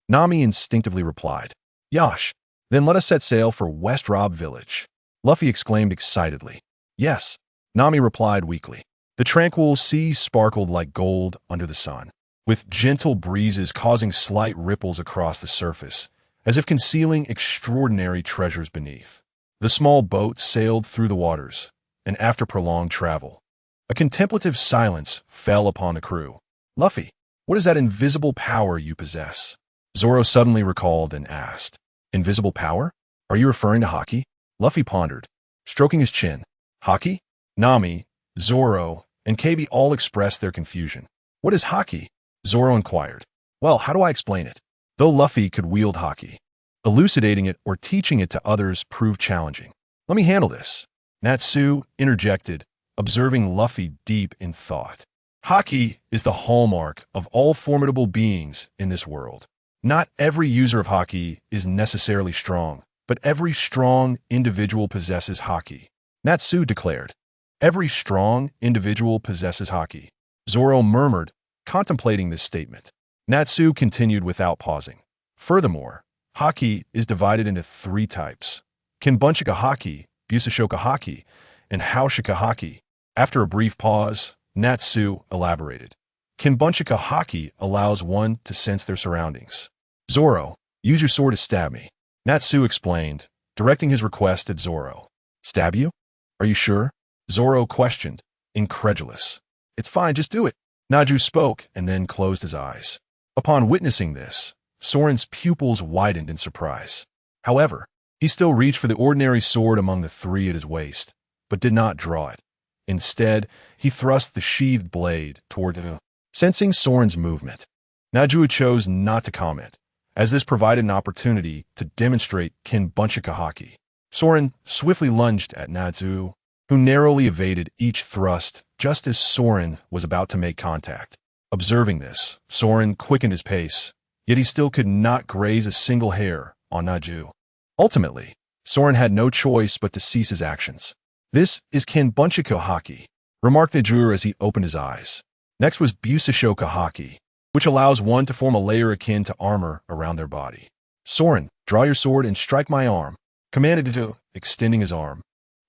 Speaker 1: Nami instinctively replied. Yosh, then let us set sail for West Rob Village. Luffy exclaimed excitedly. Yes, Nami replied weakly. The tranquil sea sparkled like gold under the sun, with gentle breezes causing slight ripples across the surface, as if concealing extraordinary treasures beneath. The small boat sailed through the waters, and after prolonged travel, a contemplative silence fell upon the crew. Luffy, what is that invisible power you possess? Zoro suddenly recalled and asked. Invisible power? Are you referring to Haki? Luffy pondered, stroking his chin. Haki? Nami, Zoro, and Kabi all expressed their confusion. What is Haki? Zoro inquired. Well, how do I explain it? Though Luffy could wield Haki, elucidating it or teaching it to others proved challenging. Let me handle this. Natsu interjected, observing Luffy deep in thought. Haki is the hallmark of all formidable beings in this world. Not every user of Haki is necessarily strong, but every strong individual possesses Haki. Natsu declared. Every strong individual possesses Haki. Zoro murmured, contemplating this statement. Natsu continued without pausing. Furthermore, Haki is divided into 3 types. Kinbunchika Haki, Busashoka Haki, and Haushika Haki. After a brief pause, Natsu elaborated. Kinbunchika Haki allows one to sense their surroundings. Zoro, use your sword to stab me. Natsu explained, directing his request at Zoro. Stab you? Are you sure? Zoro questioned, incredulous. It's fine, just do it. Naju spoke and then closed his eyes. Upon witnessing this, Soren's pupils widened in surprise. However, he still reached for the ordinary sword among the 3 at his waist, but did not draw it. Instead, he thrust the sheathed blade toward him. Sensing Soren's movement, Naju chose not to comment, as this provided an opportunity to demonstrate Kinbunchika Haki. Soren swiftly lunged at Natsu, who narrowly evaded each thrust just as Soren was about to make contact. Observing this, Soren quickened his pace, yet he still could not graze a single hair on Naju. Ultimately, Soren had no choice but to cease his actions. This is Kinbunchika Haki, remarked Naju as he opened his eyes. Next was Busashoka Haki, which allows one to form a layer akin to armor around their body. Soren, draw your sword and strike my arm, commanded Naruto, extending his arm,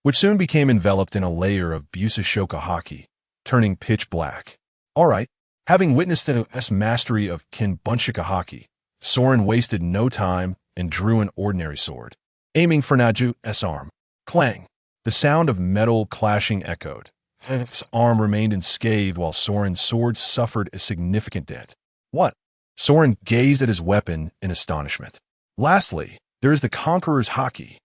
Speaker 1: which soon became enveloped in a layer of Busashoka Haki, turning pitch black. All right, having witnessed Naruto's mastery of Kinbunshika Haki, Soren wasted no time and drew an ordinary sword, aiming for Naruto's arm. Clang! The sound of metal clashing echoed. His arm remained unscathed while Soren's sword suffered a significant dent. What? Soren gazed at his weapon in astonishment. Lastly, there is the Conqueror's Haki.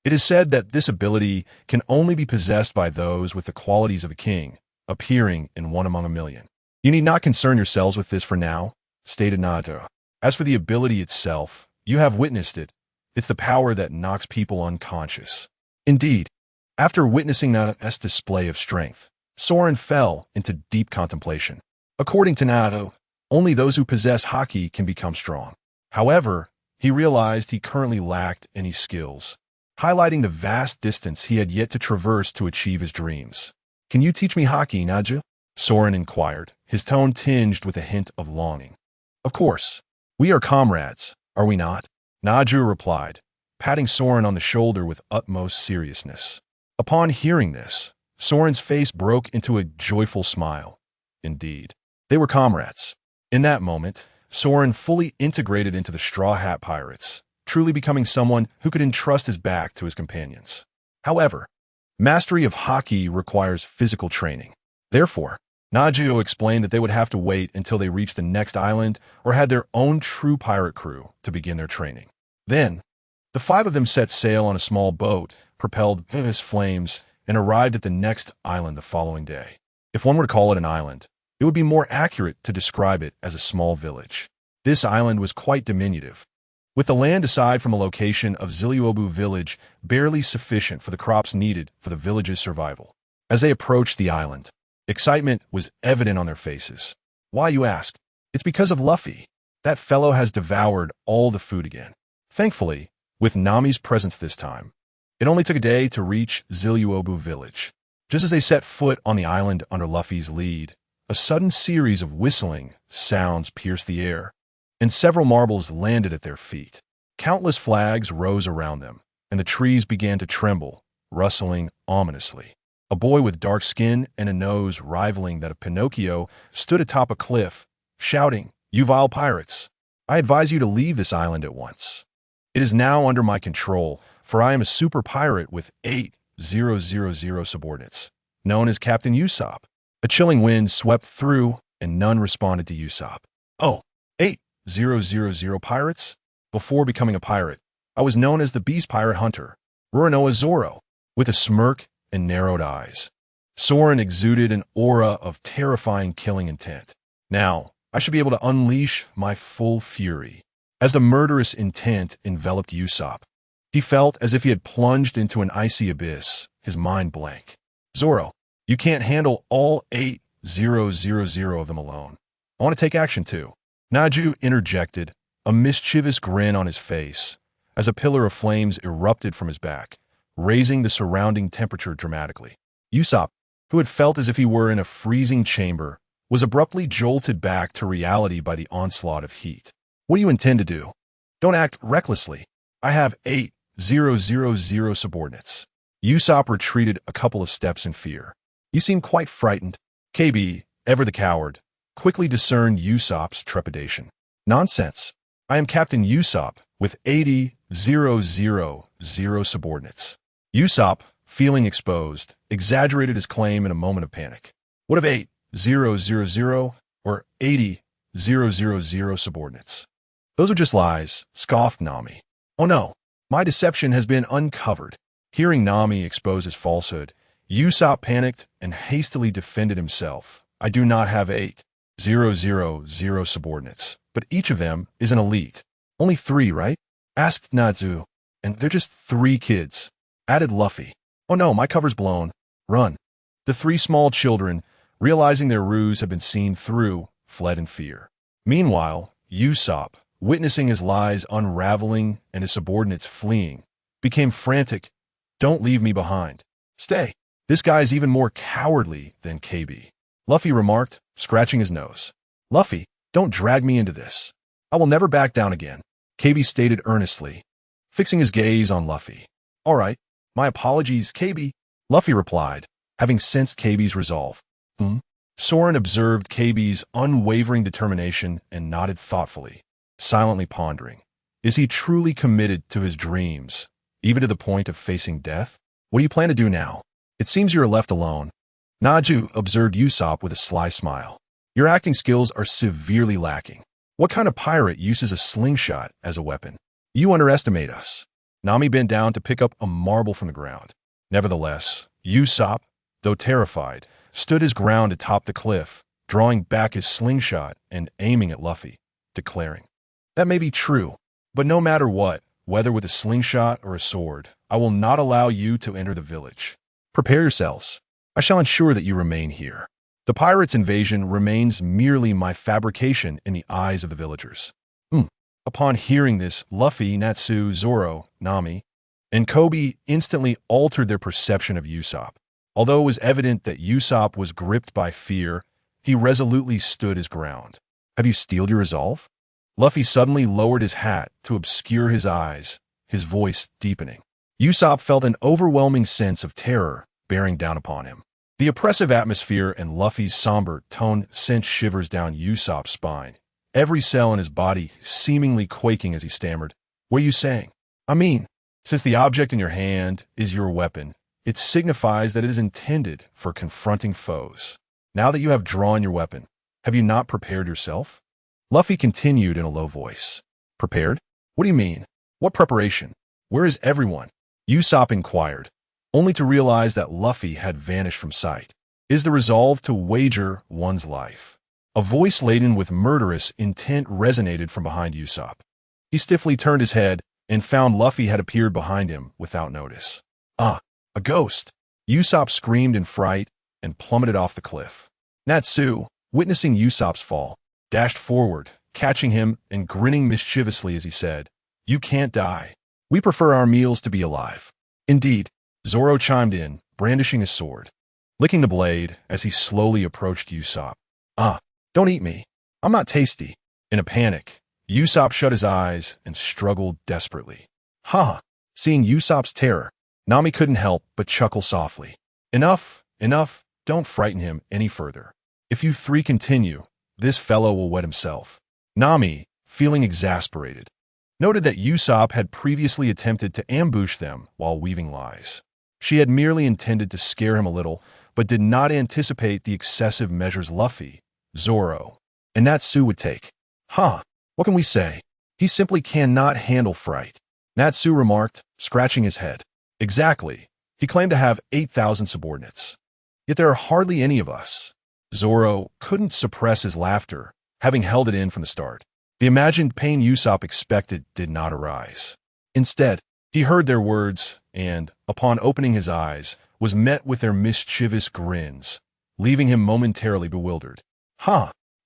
Speaker 1: It is said that this ability can only be possessed by those with the qualities of a king, appearing in one among a million. You need not concern yourselves with this for now, stated Naruto. As for the ability itself, you have witnessed it. It's the power that knocks people unconscious. Indeed, after witnessing Naruto's display of strength, Soren fell into deep contemplation. According to Naruto, only those who possess Haki can become strong. However, he realized he currently lacked any skills, highlighting the vast distance he had yet to traverse to achieve his dreams. Can you teach me Haki, Naruto? Soren inquired, his tone tinged with a hint of longing. Of course. We are comrades, are we not? Naruto replied, patting Soren on the shoulder with utmost seriousness. Upon hearing this, Soren's face broke into a joyful smile. Indeed, they were comrades. In that moment, Soren fully integrated into the Straw Hat Pirates, truly becoming someone who could entrust his back to his companions. However, mastery of Haki requires physical training. Therefore, Naruto explained that they would have to wait until they reached the next island or had their own true pirate crew to begin their training. Then, the five of them set sail on a small boat, propelled by flames, and arrived at the next island the following day. If one were to call it an island, it would be more accurate to describe it as a small village. This island was quite diminutive, with the land aside from a location of Ziliobu village barely sufficient for the crops needed for the village's survival. As they approached the island, excitement was evident on their faces. Why, you ask? It's because of Luffy. That fellow has devoured all the food again. Thankfully, with Nami's presence this time, it only took a day to reach Ziliobu village. Just as they set foot on the island under Luffy's lead, a sudden series of whistling sounds pierced the air, and several marbles landed at their feet. Countless flags rose around them, and the trees began to tremble, rustling ominously. A boy with dark skin and a nose rivaling that of Pinocchio stood atop a cliff, shouting, "You vile pirates! I advise you to leave this island at once. It is now under my control, for I am a super pirate with 8,000 subordinates, known as Captain Usopp." A chilling wind swept through, and none responded to Usopp. "Oh, 8,000 pirates? Before becoming a pirate, I was known as the Beast Pirate Hunter, Roronoa Zoro," with a smirk and narrowed eyes. Soren exuded an aura of terrifying killing intent. Now, I should be able to unleash my full fury. As the murderous intent enveloped Usopp, he felt as if he had plunged into an icy abyss, his mind blank. "Zoro, you can't handle all 8,000 of them alone. I want to take action too." Naruto interjected, a mischievous grin on his face, as a pillar of flames erupted from his back, raising the surrounding temperature dramatically. Usopp, who had felt as if he were in a freezing chamber, was abruptly jolted back to reality by the onslaught of heat. "What do you intend to do? Don't act recklessly. I have 8,000 subordinates." Usopp retreated a couple of steps in fear. "You seem quite frightened." KB, ever the coward, quickly discerned Usopp's trepidation. "Nonsense. I am Captain Usopp with 80,000 subordinates." Usopp, feeling exposed, exaggerated his claim in a moment of panic. "What of 8,000 or 80,000 subordinates? Those are just lies," scoffed Nami. "Oh no, my deception has been uncovered." Hearing Nami expose his falsehood, Usopp panicked and hastily defended himself. "I do not have 8,000 subordinates, but each of them is an elite." "Only 3, right?" asked Naruto. "And they're just 3 kids," added Luffy. "Oh no, my cover's blown. Run." The 3 small children, realizing their ruse had been seen through, fled in fear. Meanwhile, Usopp, witnessing his lies unraveling and his subordinates fleeing, became frantic. "Don't leave me behind. Stay. This guy is even more cowardly than KB," Luffy remarked, scratching his nose. Luffy, don't drag me into this. I will never back down again, KB stated earnestly, fixing his gaze on Luffy. All right, my apologies, KB, Luffy replied, having sensed KB's resolve. Soren observed KB's unwavering determination and nodded thoughtfully, silently pondering. Is he truly committed to his dreams, even to the point of facing death? What do you plan to do now? It seems you are left alone. Naju observed Usopp with a sly smile. Your acting skills are severely lacking. What kind of pirate uses a slingshot as a weapon? You underestimate us. Nami bent down to pick up a marble from the ground. Nevertheless, Usopp, though terrified, stood his ground atop the cliff, drawing back his slingshot and aiming at Luffy, declaring, That may be true, but no matter what, whether with a slingshot or a sword, I will not allow you to enter the village. Prepare yourselves. I shall ensure that you remain here. The pirates' invasion remains merely my fabrication in the eyes of the villagers. Upon hearing this, Luffy, Natsu, Zoro, Nami, and Kobe instantly altered their perception of Usopp. Although it was evident that Usopp was gripped by fear, he resolutely stood his ground. Have you steeled your resolve? Luffy suddenly lowered his hat to obscure his eyes, his voice deepening. Usopp felt an overwhelming sense of terror bearing down upon him. The oppressive atmosphere and Luffy's somber tone sent shivers down Usopp's spine, every cell in his body seemingly quaking as he stammered, What are you saying? I mean, since the object in your hand is your weapon, it signifies that it is intended for confronting foes. Now that you have drawn your weapon, have you not prepared yourself? Luffy continued in a low voice. Prepared? What do you mean? What preparation? Where is everyone? Usopp inquired, only to realize that Luffy had vanished from sight. Is the resolve to wager one's life? A voice laden with murderous intent resonated from behind Usopp. He stiffly turned his head and found Luffy had appeared behind him without notice. A ghost! Usopp screamed in fright and plummeted off the cliff. Natsu, witnessing Usopp's fall, dashed forward, catching him and grinning mischievously as he said, You can't die. We prefer our meals to be alive. Indeed, Zoro chimed in, brandishing his sword, licking the blade as he slowly approached Usopp. Don't eat me. I'm not tasty. In a panic, Usopp shut his eyes and struggled desperately. Seeing Usopp's terror, Nami couldn't help but chuckle softly. Enough, don't frighten him any further. If you three continue, this fellow will wet himself. Nami, feeling exasperated, noted that Usopp had previously attempted to ambush them while weaving lies. She had merely intended to scare him a little, but did not anticipate the excessive measures Luffy, Zoro, and Natsu would take. What can we say? He simply cannot handle fright, Natsu remarked, scratching his head. Exactly. He claimed to have 8,000 subordinates. Yet there are hardly any of us. Zoro couldn't suppress his laughter, having held it in from the start. The imagined pain Usopp expected did not arise. Instead, he heard their words and, upon opening his eyes, was met with their mischievous grins, leaving him momentarily bewildered.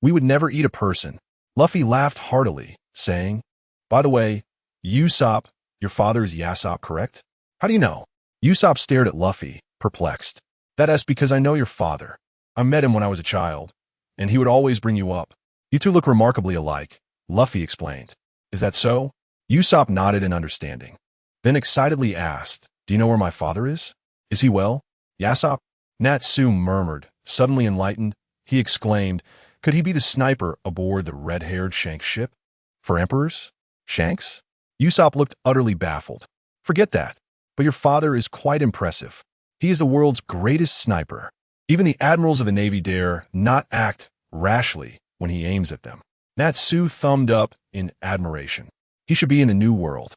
Speaker 1: We would never eat a person. Luffy laughed heartily, saying, By the way, Usopp, your father is Yasopp, correct? How do you know? Usopp stared at Luffy, perplexed. That is because I know your father. I met him when I was a child, and he would always bring you up. You two look remarkably alike, Luffy explained. Is that so? Usopp nodded in understanding, then excitedly asked, Do you know where my father is? Is he well? Yasopp? Natsu murmured, suddenly enlightened. He exclaimed, Could he be the sniper aboard the red-haired Shanks ship? For emperors? Shanks? Usopp looked utterly baffled. Forget that. But your father is quite impressive. He is the world's greatest sniper. Even the admirals of the Navy dare not act rashly when he aims at them. Natsu thumbed up in admiration. He should be in the New World.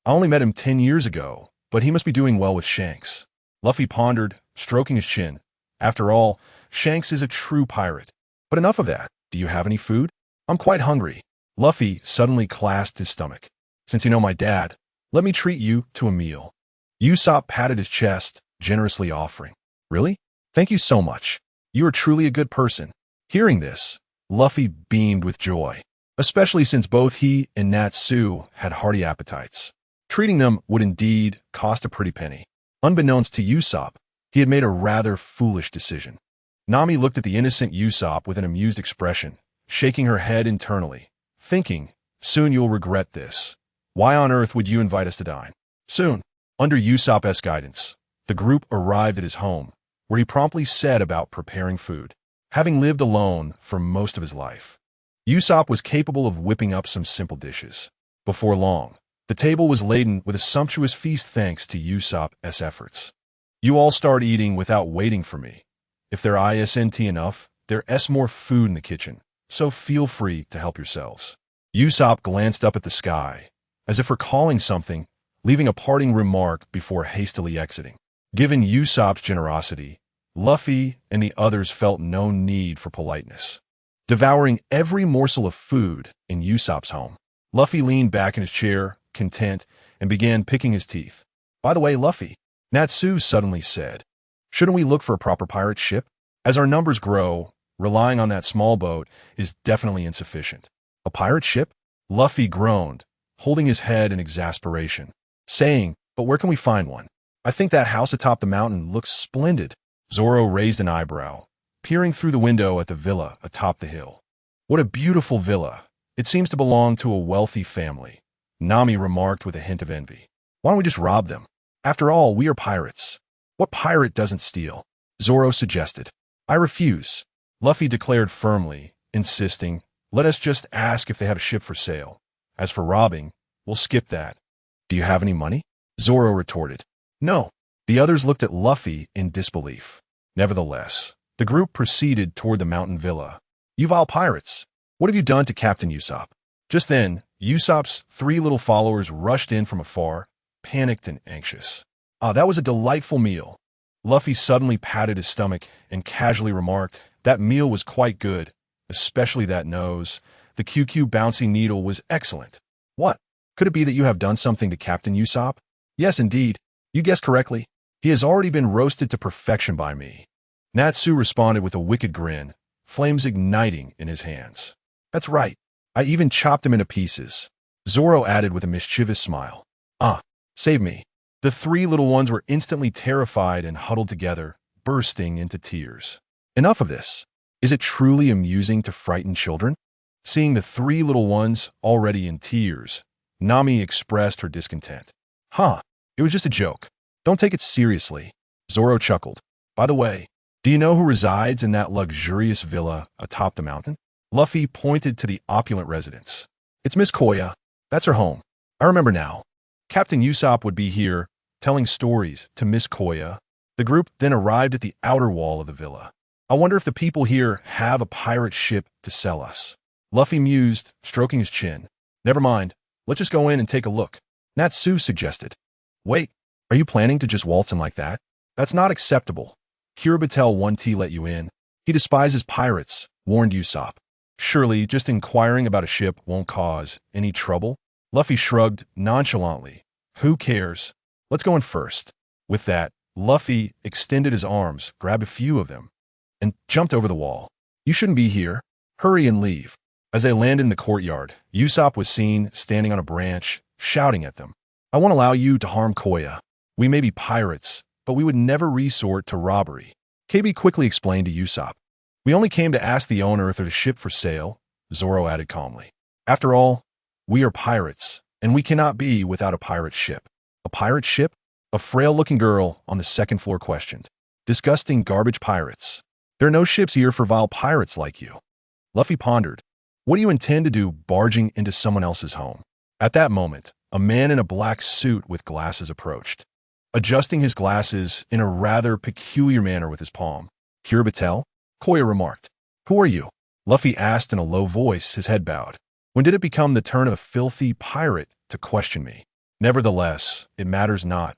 Speaker 1: I only met him 10 years ago, but he must be doing well with Shanks. Luffy pondered, stroking his chin. After all, Shanks is a true pirate. But enough of that. Do you have any food? I'm quite hungry. Luffy suddenly clasped his stomach. Since you know my dad, let me treat you to a meal. Usopp patted his chest, generously offering. Really? Thank you so much. You are truly a good person. Hearing this, Luffy beamed with joy, especially since both he and Natsu had hearty appetites. Treating them would indeed cost a pretty penny. Unbeknownst to Usopp, he had made a rather foolish decision. Nami looked at the innocent Usopp with an amused expression, shaking her head internally, thinking, soon you'll regret this. Why on earth would you invite us to dine? Soon, under Usopp's guidance, the group arrived at his home, where he promptly set about preparing food. Having lived alone for most of his life, Usopp was capable of whipping up some simple dishes. Before long, the table was laden with a sumptuous feast thanks to Usopp's efforts. You all start eating without waiting for me. If there isn't enough, there's more food in the kitchen, so feel free to help yourselves. Usopp glanced up at the sky, as if recalling something, leaving a parting remark before hastily exiting. Given Usopp's generosity, Luffy and the others felt no need for politeness. Devouring every morsel of food in Usopp's home, Luffy leaned back in his chair, content, and began picking his teeth. By the way, Luffy, Natsu suddenly said, shouldn't we look for a proper pirate ship? As our numbers grow, relying on that small boat is definitely insufficient. A pirate ship? Luffy groaned, holding his head in exasperation, saying, but where can we find one? I think that house atop the mountain looks splendid. Zoro raised an eyebrow, peering through the window at the villa atop the hill. What a beautiful villa. It seems to belong to a wealthy family, Nami remarked with a hint of envy. Why don't we just rob them? After all, we are pirates. What pirate doesn't steal? Zoro suggested. I refuse, Luffy declared firmly, insisting, let us just ask if they have a ship for sale. As for robbing, we'll skip that. Do you have any money? Zoro retorted. No. The others looked at Luffy in disbelief. Nevertheless, the group proceeded toward the mountain villa. You vile pirates, what have you done to Captain Usopp? Just then, Usopp's 3 little followers rushed in from afar, panicked and anxious. That was a delightful meal. Luffy suddenly patted his stomach and casually remarked, that meal was quite good, especially that nose. The QQ bouncy needle was excellent. What? Could it be that you have done something to Captain Usopp? Yes, indeed. You guessed correctly. He has already been roasted to perfection by me. Natsu responded with a wicked grin, flames igniting in his hands. That's right. I even chopped him into pieces. Zoro added with a mischievous smile. Save me. The 3 little ones were instantly terrified and huddled together, bursting into tears. Enough of this. Is it truly amusing to frighten children? Seeing the 3 little ones already in tears, Nami expressed her discontent. It was just a joke. Don't take it seriously. Zoro chuckled. By the way, do you know who resides in that luxurious villa atop the mountain? Luffy pointed to the opulent residence. It's Miss Koya. That's her home. I remember now. Captain Usopp would be here, telling stories to Miss Koya. The group then arrived at the outer wall of the villa. I wonder if the people here have a pirate ship to sell us. Luffy mused, stroking his chin. Never mind. Let's just go in and take a look. Natsu suggested. Wait, are you planning to just waltz in like that? That's not acceptable. Kiribatel 1T let you in. He despises pirates, warned Usopp. Surely just inquiring about a ship won't cause any trouble? Luffy shrugged nonchalantly. Who cares? Let's go in first. With that, Luffy extended his arms, grabbed a few of them, and jumped over the wall. You shouldn't be here. Hurry and leave. As they landed in the courtyard, Usopp was seen standing on a branch, shouting at them. I won't allow you to harm Koya. We may be pirates, but we would never resort to robbery. KB quickly explained to Usopp. We only came to ask the owner if there's a ship for sale, Zoro added calmly. After all, we are pirates, and we cannot be without a pirate ship. A pirate ship? A frail-looking girl on the second floor questioned. Disgusting garbage pirates. There are no ships here for vile pirates like you. Luffy pondered. What do you intend to do barging into someone else's home? At that moment, a man in a black suit with glasses approached, adjusting his glasses in a rather peculiar manner with his palm. Kiribatel? Koya remarked. Who are you? Luffy asked in a low voice, his head bowed. When did it become the turn of a filthy pirate to question me? Nevertheless, it matters not.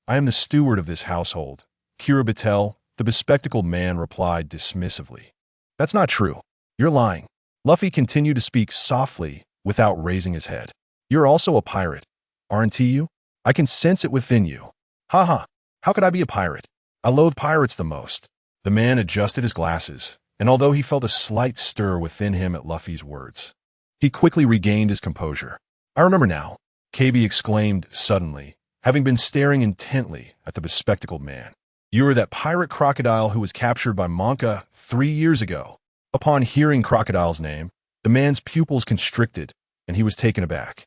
Speaker 1: I am the steward of this household. Kiribatel, the bespectacled man, replied dismissively. That's not true. You're lying. Luffy continued to speak softly without raising his head. You're also a pirate, aren't you? I can sense it within you. Haha, how could I be a pirate? I loathe pirates the most. The man adjusted his glasses, and although he felt a slight stir within him at Luffy's words, he quickly regained his composure. I remember now, KB exclaimed suddenly, having been staring intently at the bespectacled man. You are that pirate crocodile who was captured by Monka 3 years ago. Upon hearing Crocodile's name, the man's pupils constricted, and he was taken aback.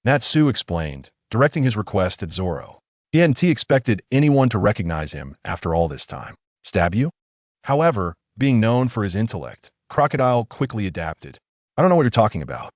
Speaker 1: Natsu explained, directing his request at Zoro. He hadn't expected anyone to recognize him after all this time. Stab you? However, being known for his intellect, Crocodile quickly adapted. I don't know what you're talking about.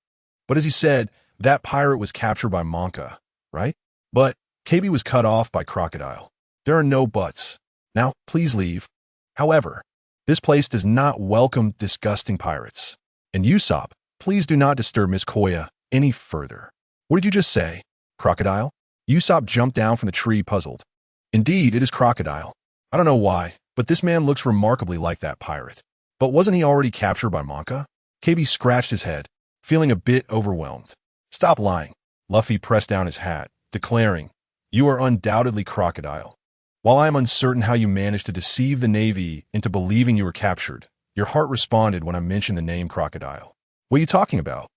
Speaker 1: But as he said, that pirate was captured by Monka, right? But KB was cut off by Crocodile. There are no buts. Now, please leave. However, this place does not welcome disgusting pirates. And Usopp, please do not disturb Miss Koya any further. What did you just say? Crocodile? Usopp jumped down from the tree, puzzled. Indeed, it is Crocodile. I don't know why, but this man looks remarkably like that pirate. But wasn't he already captured by Monka? KB scratched his head, feeling a bit overwhelmed. Stop lying. Luffy pressed down his hat, declaring, You are undoubtedly Crocodile. While I am uncertain how you managed to deceive the Navy into believing you were captured, your heart responded when I mentioned the name Crocodile. What are you talking about?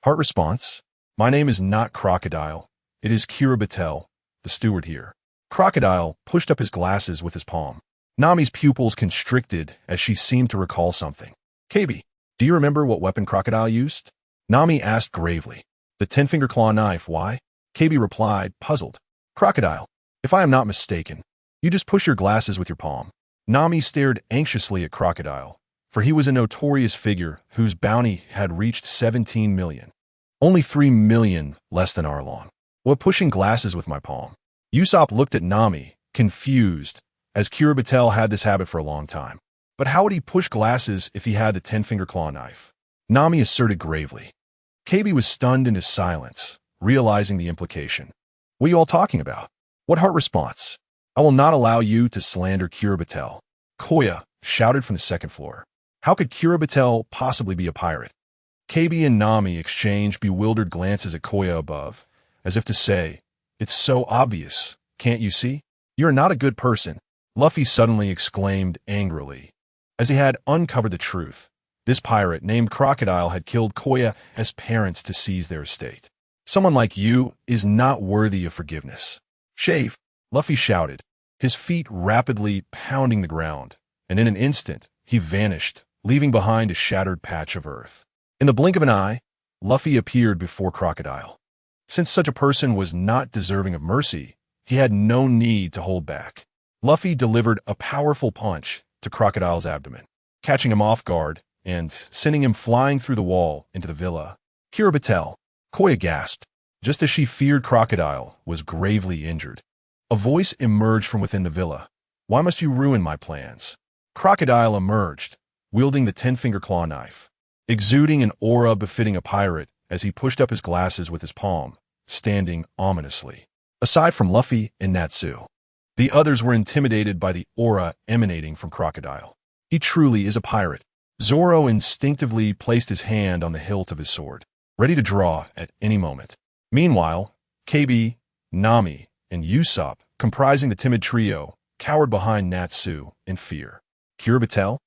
Speaker 1: Heart response? My name is not Crocodile. It is Kirabatel, the steward here. Crocodile pushed up his glasses with his palm. Nami's pupils constricted as she seemed to recall something. KB, do you remember what weapon Crocodile used? Nami asked gravely. The 10-finger claw knife, why? KB replied, puzzled. Crocodile, if I am not mistaken, you just push your glasses with your palm. Nami stared anxiously at Crocodile, for he was a notorious figure whose bounty had reached 17 million. Only 3 million less than Arlong. What pushing glasses with my palm? Usopp looked at Nami, confused, as Kirabatel had this habit for a long time. But how would he push glasses if he had the 10-finger claw knife? Nami asserted gravely. KB was stunned into silence, realizing the implication. What are you all talking about? What heart response? I will not allow you to slander Kirabatel. Koya shouted from the second floor. How could Kirabatel possibly be a pirate? KB and Nami exchanged bewildered glances at Koya above, as if to say, It's so obvious, can't you see? You're not a good person. Luffy suddenly exclaimed angrily. As he had uncovered the truth, this pirate named Crocodile had killed Koya as parents to seize their estate. Someone like you is not worthy of forgiveness. Shave, Luffy shouted, his feet rapidly pounding the ground, and in an instant, he vanished, leaving behind a shattered patch of earth. In the blink of an eye, Luffy appeared before Crocodile. Since such a person was not deserving of mercy, he had no need to hold back. Luffy delivered a powerful punch to Crocodile's abdomen, catching him off guard and sending him flying through the wall into the villa. Kirabatel, Koya gasped, just as she feared Crocodile was gravely injured. A voice emerged from within the villa. Why must you ruin my plans? Crocodile emerged, wielding the 10-finger claw knife, exuding an aura befitting a pirate as he pushed up his glasses with his palm, standing ominously. Aside from Luffy and Natsu, the others were intimidated by the aura emanating from Crocodile. He truly is a pirate. Zoro instinctively placed his hand on the hilt of his sword, ready to draw at any moment. Meanwhile, KB, Nami, and Usopp, comprising the timid trio, cowered behind Natsu in fear. Kirabatel?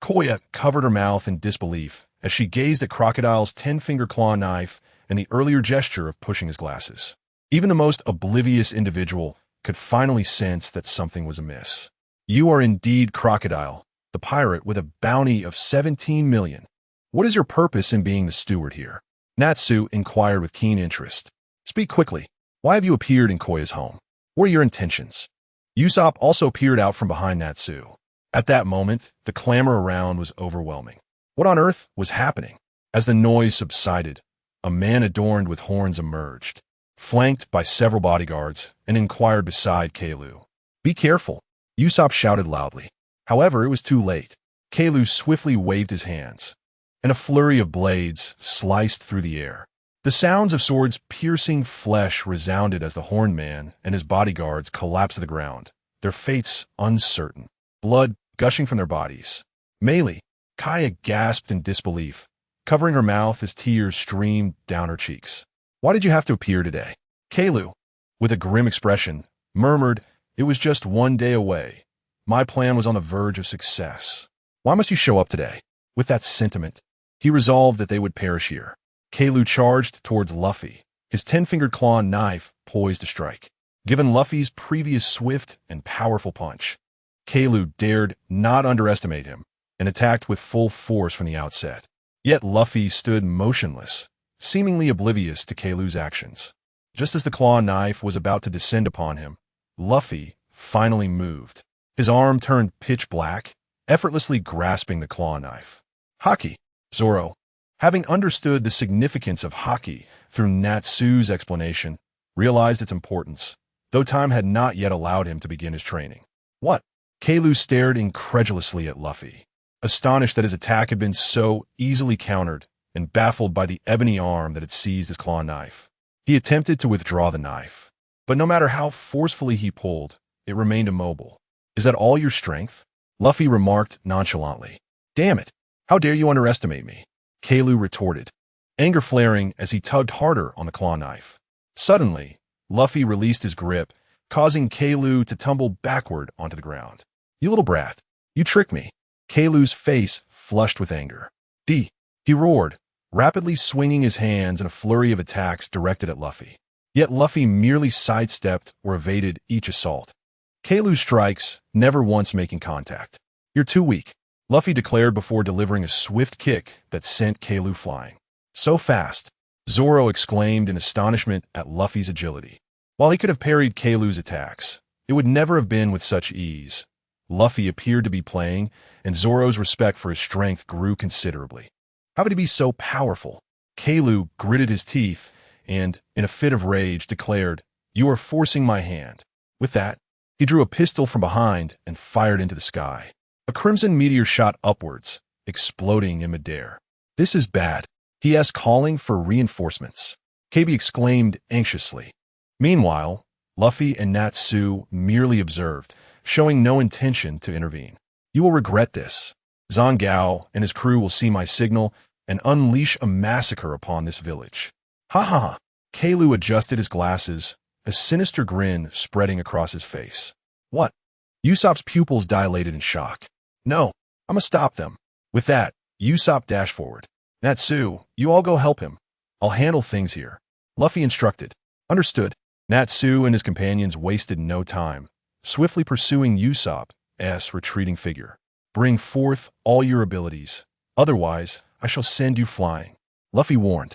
Speaker 1: Koya covered her mouth in disbelief as she gazed at Crocodile's 10-finger claw knife and the earlier gesture of pushing his glasses. Even the most oblivious individual could finally sense that something was amiss. You are indeed Crocodile, the pirate with a bounty of 17 million. What is your purpose in being the steward here? Natsu inquired with keen interest. Speak quickly. Why have you appeared in Koya's home? What are your intentions? Usopp also peered out from behind Natsu. At that moment, the clamor around was overwhelming. What on earth was happening? As the noise subsided, a man adorned with horns emerged, flanked by several bodyguards, and inquired beside Kalu. Be careful, Usopp shouted loudly. However, it was too late. Kalu swiftly waved his hands, and a flurry of blades sliced through the air. The sounds of swords piercing flesh resounded as the horned man and his bodyguards collapsed to the ground, their fates uncertain, blood gushing from their bodies. Melee, Kaya gasped in disbelief, covering her mouth as tears streamed down her cheeks. Why did you have to appear today? Kalu, with a grim expression, murmured, It was just 1 day away. My plan was on the verge of success. Why must you show up today? With that sentiment, he resolved that they would perish here. Kalu charged towards Luffy, his 10-fingered claw knife poised to strike. Given Luffy's previous swift and powerful punch, Kailu dared not underestimate him and attacked with full force from the outset. Yet Luffy stood motionless, seemingly oblivious to Kailu's actions. Just as the claw knife was about to descend upon him, Luffy finally moved. His arm turned pitch black, effortlessly grasping the claw knife. Haki. Zoro, having understood the significance of Haki through Natsu's explanation, realized its importance, though time had not yet allowed him to begin his training. What? Kailu stared incredulously at Luffy, astonished that his attack had been so easily countered and baffled by the ebony arm that had seized his claw knife. He attempted to withdraw the knife, but no matter how forcefully he pulled, it remained immobile. Is that all your strength? Luffy remarked nonchalantly. Damn it! How dare you underestimate me? Kailu retorted, anger flaring as he tugged harder on the claw knife. Suddenly, Luffy released his grip, causing Kailu to tumble backward onto the ground. You little brat! You tricked me! Kailu's face flushed with anger. He roared, rapidly swinging his hands in a flurry of attacks directed at Luffy. Yet Luffy merely sidestepped or evaded each assault. Kailu's strikes never once making contact. You're too weak, Luffy declared before delivering a swift kick that sent Kailu flying. So fast, Zoro exclaimed in astonishment at Luffy's agility. While he could have parried Kailu's attacks, it would never have been with such ease. Luffy appeared to be playing, and Zoro's respect for his strength grew considerably. How could he be so powerful? Kailu gritted his teeth and, in a fit of rage, declared, You are forcing my hand. With that, he drew a pistol from behind and fired into the sky. A crimson meteor shot upwards, exploding in midair. This is bad. He asked, calling for reinforcements. Kaibe exclaimed anxiously. Meanwhile, Luffy and Natsu merely observed, showing no intention to intervene. You will regret this. Zangao and his crew will see my signal and unleash a massacre upon this village. Ha ha ha. Kailu adjusted his glasses, a sinister grin spreading across his face. What? Usopp's pupils dilated in shock. No, I'ma stop them. With that, Usopp dashed forward. Natsu, you all go help him. I'll handle things here. Luffy instructed. Understood. Natsu and his companions wasted no time, swiftly pursuing Usopp's retreating figure. Bring forth all your abilities, otherwise I shall send you flying. Luffy warned.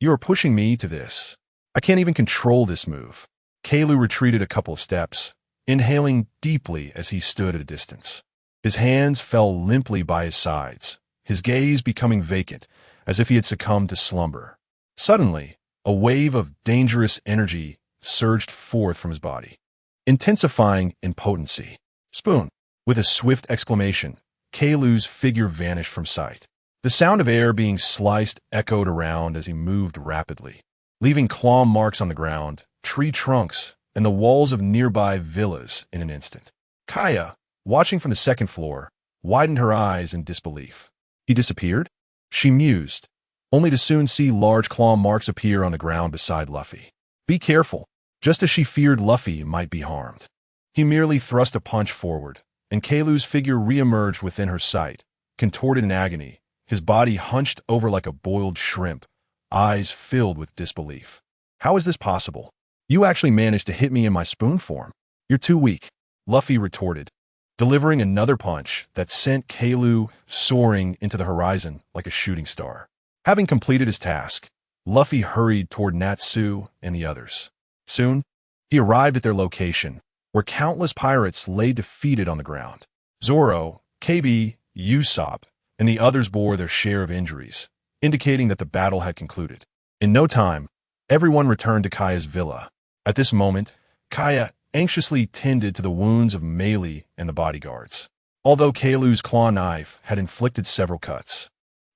Speaker 1: You are pushing me to this. I can't even control this move. Kailu retreated a couple of steps, inhaling deeply as he stood at a distance. His hands fell limply by his sides, his gaze becoming vacant, as if he had succumbed to slumber. Suddenly, a wave of dangerous energy surged forth from his body, intensifying in potency. Spoon! With a swift exclamation, Kailu's figure vanished from sight. The sound of air being sliced echoed around as he moved rapidly, leaving claw marks on the ground, tree trunks, and the walls of nearby villas in an instant. Kaya, watching from the second floor, widened her eyes in disbelief. He disappeared? She mused, only to soon see large claw marks appear on the ground beside Luffy. Be careful, just as she feared Luffy might be harmed. He merely thrust a punch forward, and Kailu's figure reemerged within her sight, contorted in agony, his body hunched over like a boiled shrimp, eyes filled with disbelief. How is this possible? You actually managed to hit me in my spoon form. You're too weak, Luffy retorted, delivering another punch that sent Kailu soaring into the horizon like a shooting star. Having completed his task, Luffy hurried toward Natsu and the others. Soon, he arrived at their location, where countless pirates lay defeated on the ground. Zoro, Kaibe, Usopp, and the others bore their share of injuries, indicating that the battle had concluded. In no time, everyone returned to Kaya's villa. At this moment, Kaya anxiously tended to the wounds of Melee and the bodyguards, although Kailu's claw knife had inflicted several cuts.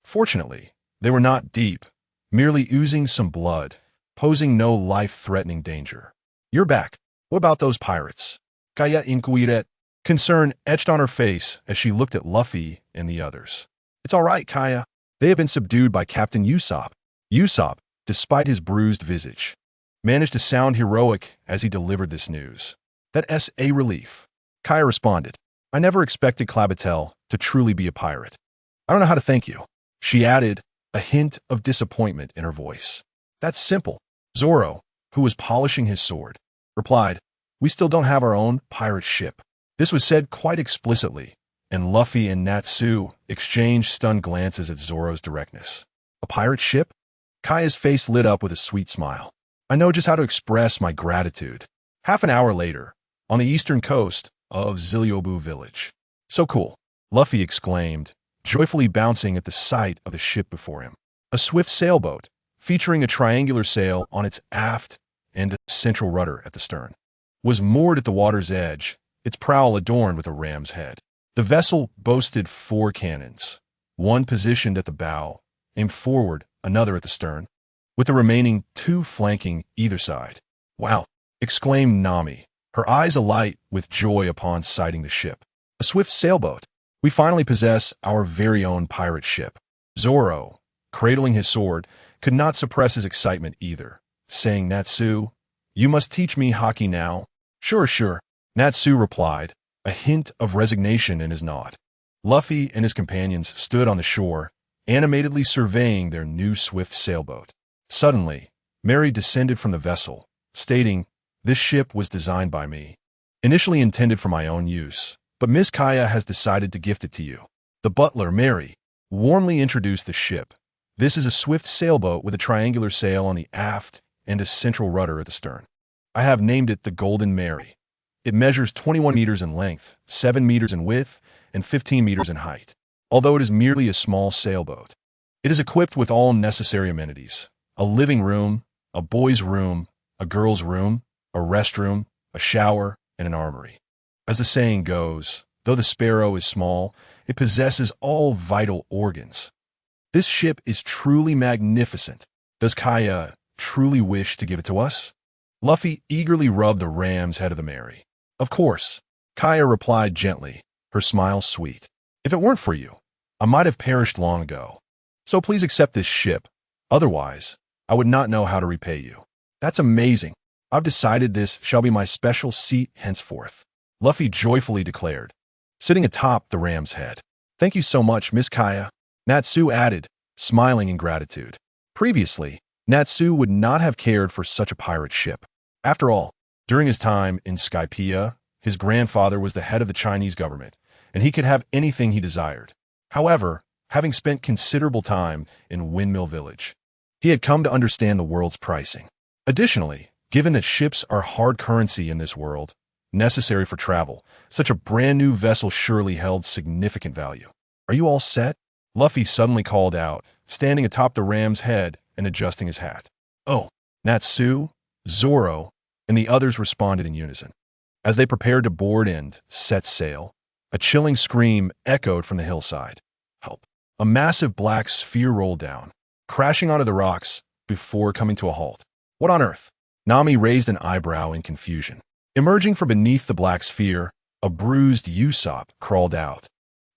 Speaker 1: Fortunately, they were not deep, merely oozing some blood, posing no life-threatening danger. You're back. What about those pirates? Kaya inquired, concern etched on her face as she looked at Luffy and the others. It's all right, Kaya. They have been subdued by Captain Usopp. Usopp, despite his bruised visage, managed to sound heroic as he delivered this news. That's a relief. Kaya responded. I never expected Clabatel to truly be a pirate. I don't know how to thank you. She added, a hint of disappointment in her voice. That's simple. Zoro, who was polishing his sword, replied, we still don't have our own pirate ship. This was said quite explicitly, and Luffy and Natsu exchanged stunned glances at Zoro's directness. A pirate ship? Kaya's face lit up with a sweet smile. I know just how to express my gratitude. Half an hour later, on the eastern coast of Ziliobu village. So cool, Luffy exclaimed, joyfully bouncing at the sight of the ship before him. A swift sailboat, featuring a triangular sail on its aft and a central rudder at the stern, was moored at the water's edge, its prow adorned with a ram's head. The vessel boasted 4 cannons, one positioned at the bow, aimed forward, another at the stern, with the remaining 2 flanking either side. Wow, exclaimed Nami, her eyes alight with joy upon sighting the ship. A swift sailboat. We finally possess our very own pirate ship. Zoro, cradling his sword, could not suppress his excitement either, saying, Natsu, you must teach me haki now. Sure, Natsu replied, a hint of resignation in his nod. Luffy and his companions stood on the shore, animatedly surveying their new swift sailboat. Suddenly, Mary descended from the vessel, stating, this ship was designed by me, initially intended for my own use, but Miss Kaya has decided to gift it to you. The butler, Mary, warmly introduced the ship. This is a swift sailboat with a triangular sail on the aft and a central rudder at the stern. I have named it the Golden Mary. It measures 21 meters in length, 7 meters in width, and 15 meters in height. Although it is merely a small sailboat, it is equipped with all necessary amenities: a living room, a boy's room, a girl's room, a restroom, a shower, and an armory. As the saying goes, though the sparrow is small, it possesses all vital organs. This ship is truly magnificent. Does Kaya truly wish to give it to us? Luffy eagerly rubbed the ram's head of the Mary. Of course, Kaya replied gently, her smile sweet. If it weren't for you, I might have perished long ago. So please accept this ship. Otherwise, I would not know how to repay you. That's amazing. I've decided this shall be my special seat henceforth, Luffy joyfully declared, sitting atop the ram's head. Thank you so much, Miss Kaya, Natsu added, smiling in gratitude. Previously, Natsu would not have cared for such a pirate ship. After all, during his time in Skypiea, his grandfather was the head of the Chinese government, and he could have anything he desired. However, having spent considerable time in Windmill Village, he had come to understand the world's pricing. Additionally, given that ships are hard currency in this world, necessary for travel, such a brand new vessel surely held significant value. Are you all set? Luffy suddenly called out, standing atop the ram's head and adjusting his hat. Oh, Natsu, Zoro, and the others responded in unison. As they prepared to board and set sail, a chilling scream echoed from the hillside. Help! A massive black sphere rolled down, crashing onto the rocks before coming to a halt. What on earth? Nami raised an eyebrow in confusion. Emerging from beneath the black sphere, a bruised Usopp crawled out.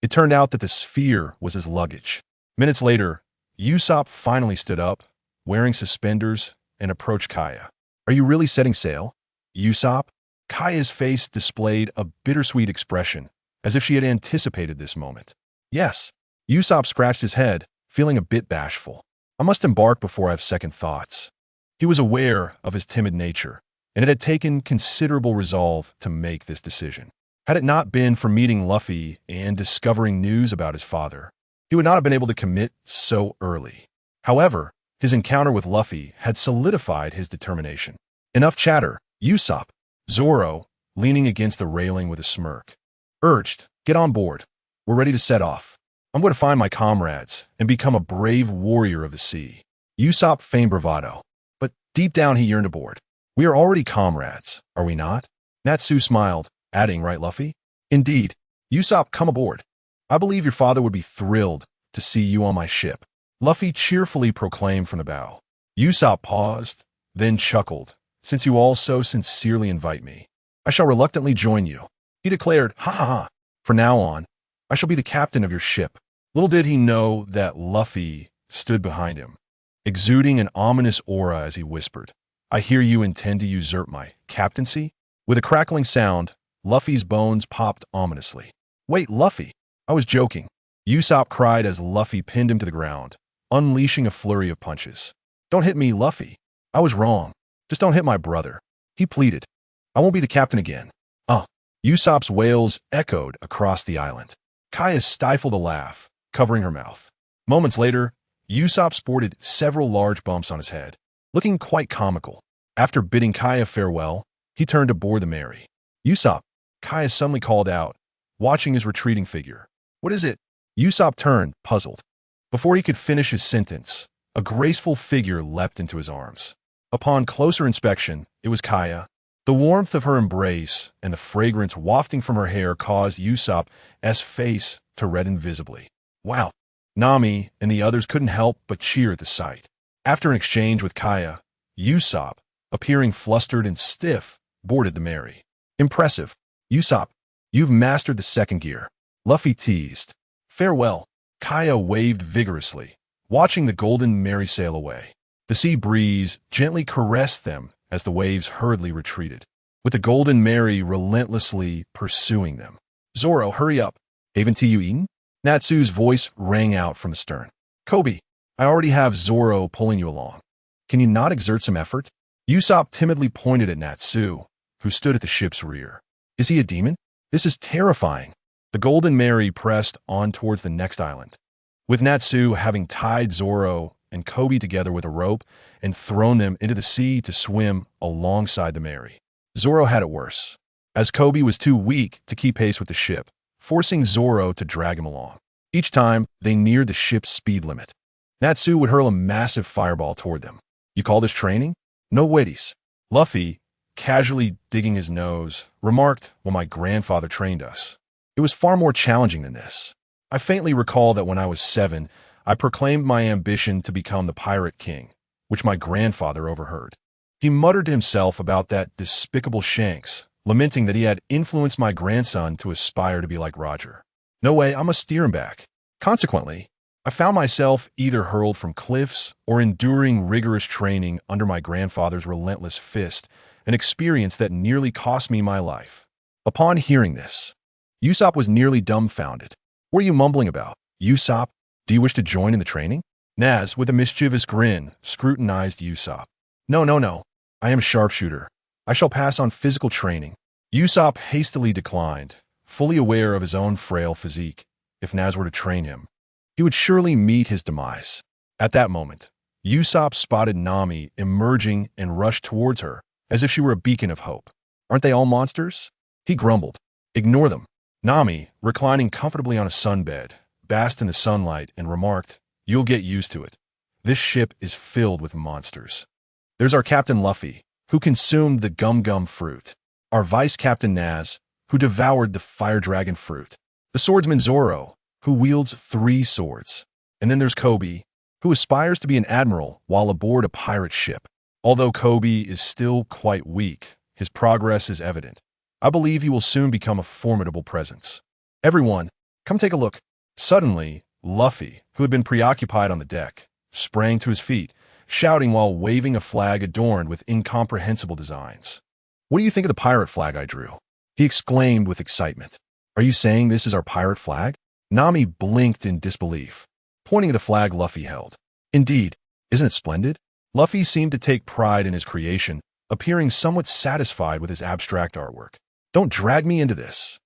Speaker 1: It turned out that the sphere was his luggage. Minutes later, Usopp finally stood up, wearing suspenders, and approached Kaya. Are you really setting sail, Usopp? Kaya's face displayed a bittersweet expression, as if she had anticipated this moment. Yes. Usopp scratched his head, feeling a bit bashful. I must embark before I have second thoughts. He was aware of his timid nature, and it had taken considerable resolve to make this decision. Had it not been for meeting Luffy and discovering news about his father, he would not have been able to commit so early. However, his encounter with Luffy had solidified his determination. Enough chatter, Usopp. Zoro, leaning against the railing with a smirk, urged, get on board. We're ready to set off. I'm going to find my comrades and become a brave warrior of the sea. Usopp feigned bravado, but deep down he yearned aboard. We are already comrades, are we not? Natsu smiled, adding, right, Luffy? Indeed. Usopp, come aboard. I believe your father would be thrilled to see you on my ship. Luffy cheerfully proclaimed from the bow. Usopp paused, then chuckled. Since you all so sincerely invite me, I shall reluctantly join you. He declared, ha ha ha. From now on, I shall be the captain of your ship. Little did he know that Luffy stood behind him, exuding an ominous aura as he whispered, I hear you intend to usurp my captaincy? With a crackling sound, Luffy's bones popped ominously. Wait, Luffy! I was joking. Usopp cried as Luffy pinned him to the ground, unleashing a flurry of punches. Don't hit me, Luffy. I was wrong. Just don't hit my brother. He pleaded. I won't be the captain again. Usopp's wails echoed across the island. Kaya stifled a laugh, covering her mouth. Moments later, Usopp sported several large bumps on his head, looking quite comical. After bidding Kaya farewell, he turned to board the Mary. "Usopp," Kaya suddenly called out, watching his retreating figure. "What is it?" Usopp turned, puzzled. Before he could finish his sentence, a graceful figure leapt into his arms. Upon closer inspection, it was Kaya. The warmth of her embrace and the fragrance wafting from her hair caused Usopp's face to redden visibly. "Wow!" Nami and the others couldn't help but cheer at the sight. After an exchange with Kaya, Usopp, appearing flustered and stiff, boarded the Mary. "Impressive. Usopp, you've mastered the second gear," Luffy teased. "Farewell." Kaya waved vigorously, watching the golden Mary sail away. The sea breeze gently caressed them as the waves hurriedly retreated, with the golden Mary relentlessly pursuing them. "Zoro, hurry up. Haven't you eaten?" Natsu's voice rang out from the stern. "Kobe, I already have Zoro pulling you along. Can you not exert some effort?" Usopp timidly pointed at Natsu, who stood at the ship's rear. "Is he a demon? This is terrifying." The golden Mary pressed on towards the next island, with Natsu having tied Zoro and Kobe together with a rope and thrown them into the sea to swim alongside the Mary. Zoro had it worse, as Kobe was too weak to keep pace with the ship, forcing Zoro to drag him along. Each time they neared the ship's speed limit, Natsu would hurl a massive fireball toward them. "You call this training? No waities." Luffy, casually digging his nose, remarked, "Well, my grandfather trained us. It was far more challenging than this. I faintly recall that when I was 7, I proclaimed my ambition to become the Pirate King, which my grandfather overheard. He muttered to himself about that despicable Shanks, lamenting that he had influenced my grandson to aspire to be like Roger. No way, I must steer him back. Consequently, I found myself either hurled from cliffs or enduring rigorous training under my grandfather's relentless fist, an experience that nearly cost me my life." Upon hearing this, Usopp was nearly dumbfounded. "What are you mumbling about? Usopp, do you wish to join in the training?" Naz, with a mischievous grin, scrutinized Usopp. No. I am a sharpshooter. I shall pass on physical training." Usopp hastily declined, fully aware of his own frail physique. If Naz were to train him, he would surely meet his demise. At that moment, Usopp spotted Nami emerging and rushed towards her, as if she were a beacon of hope. "Aren't they all monsters?" He grumbled. "Ignore them." Nami, reclining comfortably on a sunbed, basked in the sunlight and remarked, "You'll get used to it. This ship is filled with monsters. There's our Captain Luffy, who consumed the gum-gum fruit. Our Vice Captain Naz, who devoured the fire dragon fruit. The swordsman Zoro, who wields 3 swords. And then there's Kobe, who aspires to be an admiral while aboard a pirate ship. Although Kobe is still quite weak, his progress is evident. I believe he will soon become a formidable presence. Everyone, come take a look." Suddenly, Luffy, who had been preoccupied on the deck, sprang to his feet, shouting while waving a flag adorned with incomprehensible designs. "What do you think of the pirate flag I drew?" he exclaimed with excitement. "Are you saying this is our pirate flag?" Nami blinked in disbelief, pointing to the flag Luffy held. "Indeed, isn't it splendid?" Luffy seemed to take pride in his creation, appearing somewhat satisfied with his abstract artwork. "Don't drag me into this.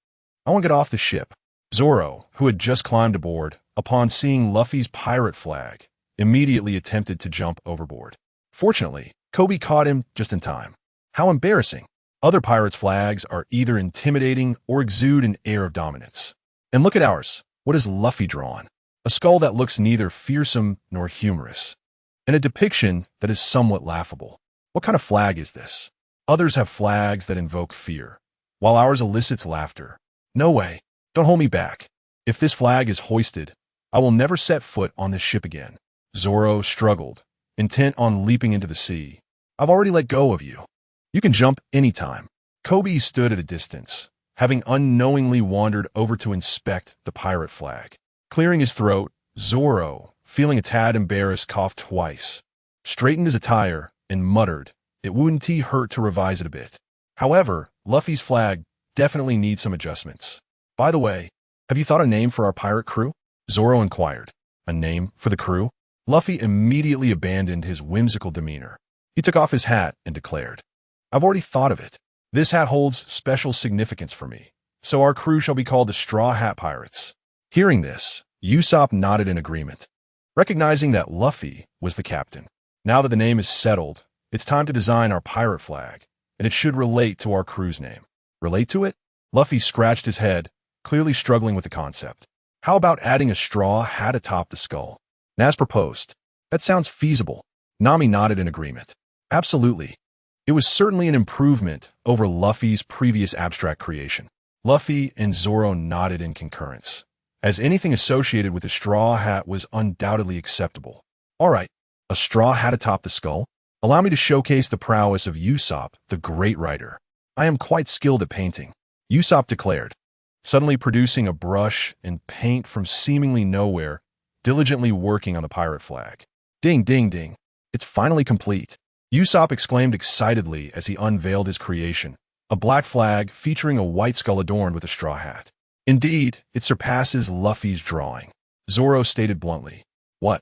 Speaker 1: I want to get off the ship." Zoro, who had just climbed aboard, upon seeing Luffy's pirate flag, immediately attempted to jump overboard. Fortunately, Kobe caught him just in time. How embarrassing. Other pirates' flags are either intimidating or exude an air of dominance. And look at ours. What has Luffy drawn? A skull that looks neither fearsome nor humorous, and a depiction that is somewhat laughable. What kind of flag is this? Others have flags that invoke fear, while ours elicits laughter. No way. Don't hold me back. If this flag is hoisted, I will never set foot on this ship again. Zoro struggled, intent on leaping into the sea. "I've already let go of you. You can jump anytime." Kobe stood at a distance, having unknowingly wandered over to inspect the pirate flag. Clearing his throat, Zoro, feeling a tad embarrassed, coughed twice, straightened his attire, and muttered, "It wouldn't hurt to revise it a bit." However, Luffy's flag definitely needs some adjustments. "By the way, have you thought a name for our pirate crew?" Zoro inquired. "A name for the crew?" Luffy immediately abandoned his whimsical demeanor. He took off his hat and declared, "I've already thought of it. This hat holds special significance for me, so our crew shall be called the Straw Hat Pirates. Hearing this, Usopp nodded in agreement, recognizing that Luffy was the captain. Now that the name is settled, it's time to design our pirate flag, and it should relate to our crew's name. Relate to it? Luffy scratched his head, clearly struggling with the concept. How about adding a straw hat atop the skull? Nas proposed. That sounds feasible. Nami nodded in agreement. Absolutely. It was certainly an improvement over Luffy's previous abstract creation. Luffy and Zoro nodded in concurrence, as anything associated with a straw hat was undoubtedly acceptable. All right, a straw hat atop the skull? Allow me to showcase the prowess of Usopp, the great writer. I am quite skilled at painting, Usopp declared, suddenly producing a brush and paint from seemingly nowhere, diligently working on the pirate flag. Ding, ding, ding. It's finally complete. Usopp exclaimed excitedly as he unveiled his creation, a black flag featuring a white skull adorned with a straw hat. Indeed, it surpasses Luffy's drawing, Zoro stated bluntly. What?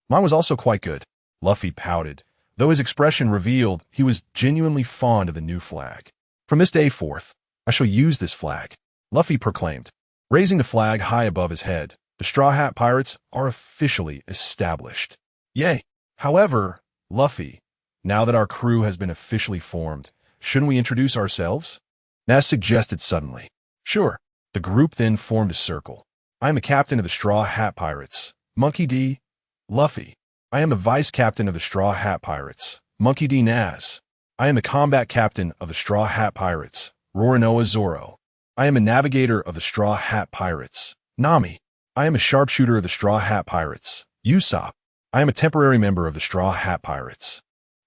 Speaker 1: Mine was also quite good. Luffy pouted, though his expression revealed he was genuinely fond of the new flag. From this day forth, I shall use this flag, Luffy proclaimed. Raising the flag high above his head, the Straw Hat Pirates are officially established. Yay! However, Luffy, now that our crew has been officially formed, shouldn't we introduce ourselves? Nas suggested suddenly. Sure. The group then formed a circle. I am the captain of the Straw Hat Pirates, Monkey D. Luffy. I am the vice captain of the Straw Hat Pirates, Monkey D. Nas. I am the combat captain of the Straw Hat Pirates, Roronoa Zoro. I am a navigator of the Straw Hat Pirates, Nami. I am a sharpshooter of the Straw Hat Pirates, Usopp. I am a temporary member of the Straw Hat Pirates,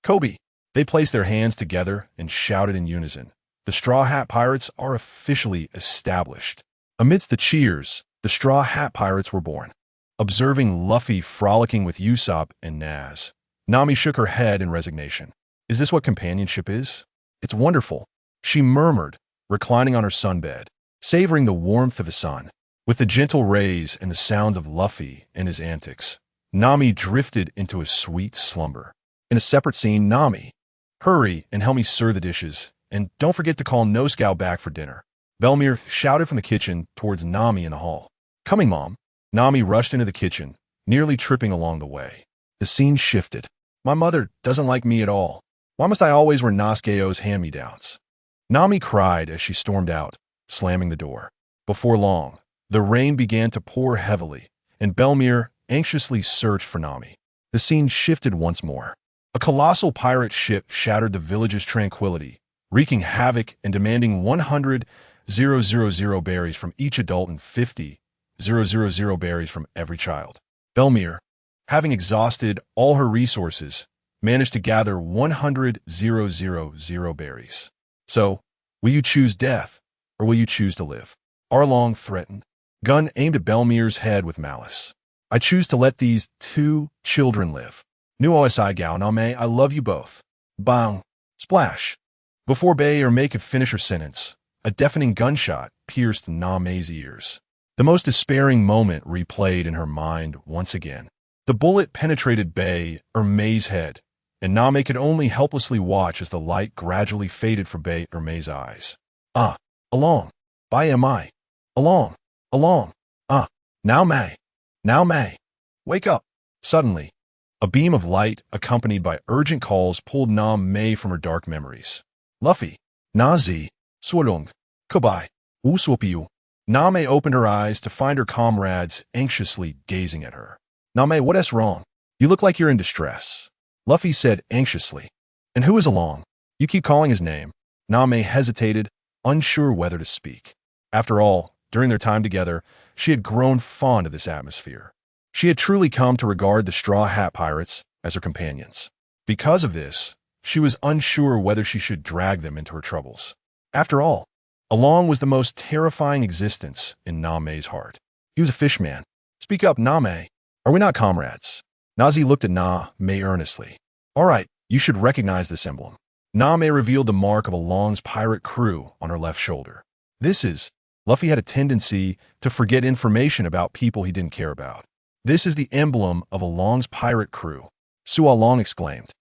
Speaker 1: Kobe. They placed their hands together and shouted in unison. The Straw Hat Pirates are officially established. Amidst the cheers, the Straw Hat Pirates were born. Observing Luffy frolicking with Usopp and Nas, Nami shook her head in resignation. Is this what companionship is? It's wonderful, she murmured, reclining on her sunbed, savoring the warmth of the sun. With the gentle rays and the sounds of Luffy and his antics, Nami drifted into a sweet slumber. In a separate scene, Nami, hurry and help me serve the dishes, and don't forget to call Noscow back for dinner. Belmir shouted from the kitchen towards Nami in the hall. Coming, Mom. Nami rushed into the kitchen, nearly tripping along the way. The scene shifted. My mother doesn't like me at all. Why must I always wear Noscao's hand-me-downs? Nami cried as she stormed out, slamming the door. Before long, the rain began to pour heavily, and Belmir anxiously searched for Nami. The scene shifted once more. A colossal pirate ship shattered the village's tranquility, wreaking havoc and demanding 100,000 berries from each adult and 50,000 berries from every child. Belmir, having exhausted all her resources, managed to gather 100,000 berries. So, will you choose death, or will you choose to live? Arlong threatened, gun aimed at Belmir's head with malice. I choose to let these two children live. Nu osi gao name, I love you both. Bang! Splash! Before Bay could finish her sentence, a deafening gunshot pierced Name's ears. The most despairing moment replayed in her mind once again. The bullet penetrated Bay's head, and Nami could only helplessly watch as the light gradually faded from Bay's eyes. Ah, along. Bye am I. Along. Ah, now May. Wake up. Suddenly, a beam of light accompanied by urgent calls pulled Nami from her dark memories. Luffy. Nazi. Suolong. Kubai. Usopp. Nami opened her eyes to find her comrades anxiously gazing at her. Nami, what is wrong? You look like you're in distress. Luffy said anxiously. And who is along? You keep calling his name. Nami hesitated, unsure whether to speak. After all, during their time together, she had grown fond of this atmosphere. She had truly come to regard the Straw Hat Pirates as her companions. Because of this, she was unsure whether she should drag them into her troubles. After all, Along was the most terrifying existence in Name's heart. He was a fishman. Speak up, Name. Are we not comrades? Nazi looked at Name earnestly. All right, you should recognize this emblem. Name revealed the mark of Along's pirate crew on her left shoulder. Luffy had a tendency to forget information about people he didn't care about. This is the emblem of Along's pirate crew, Su Along exclaimed.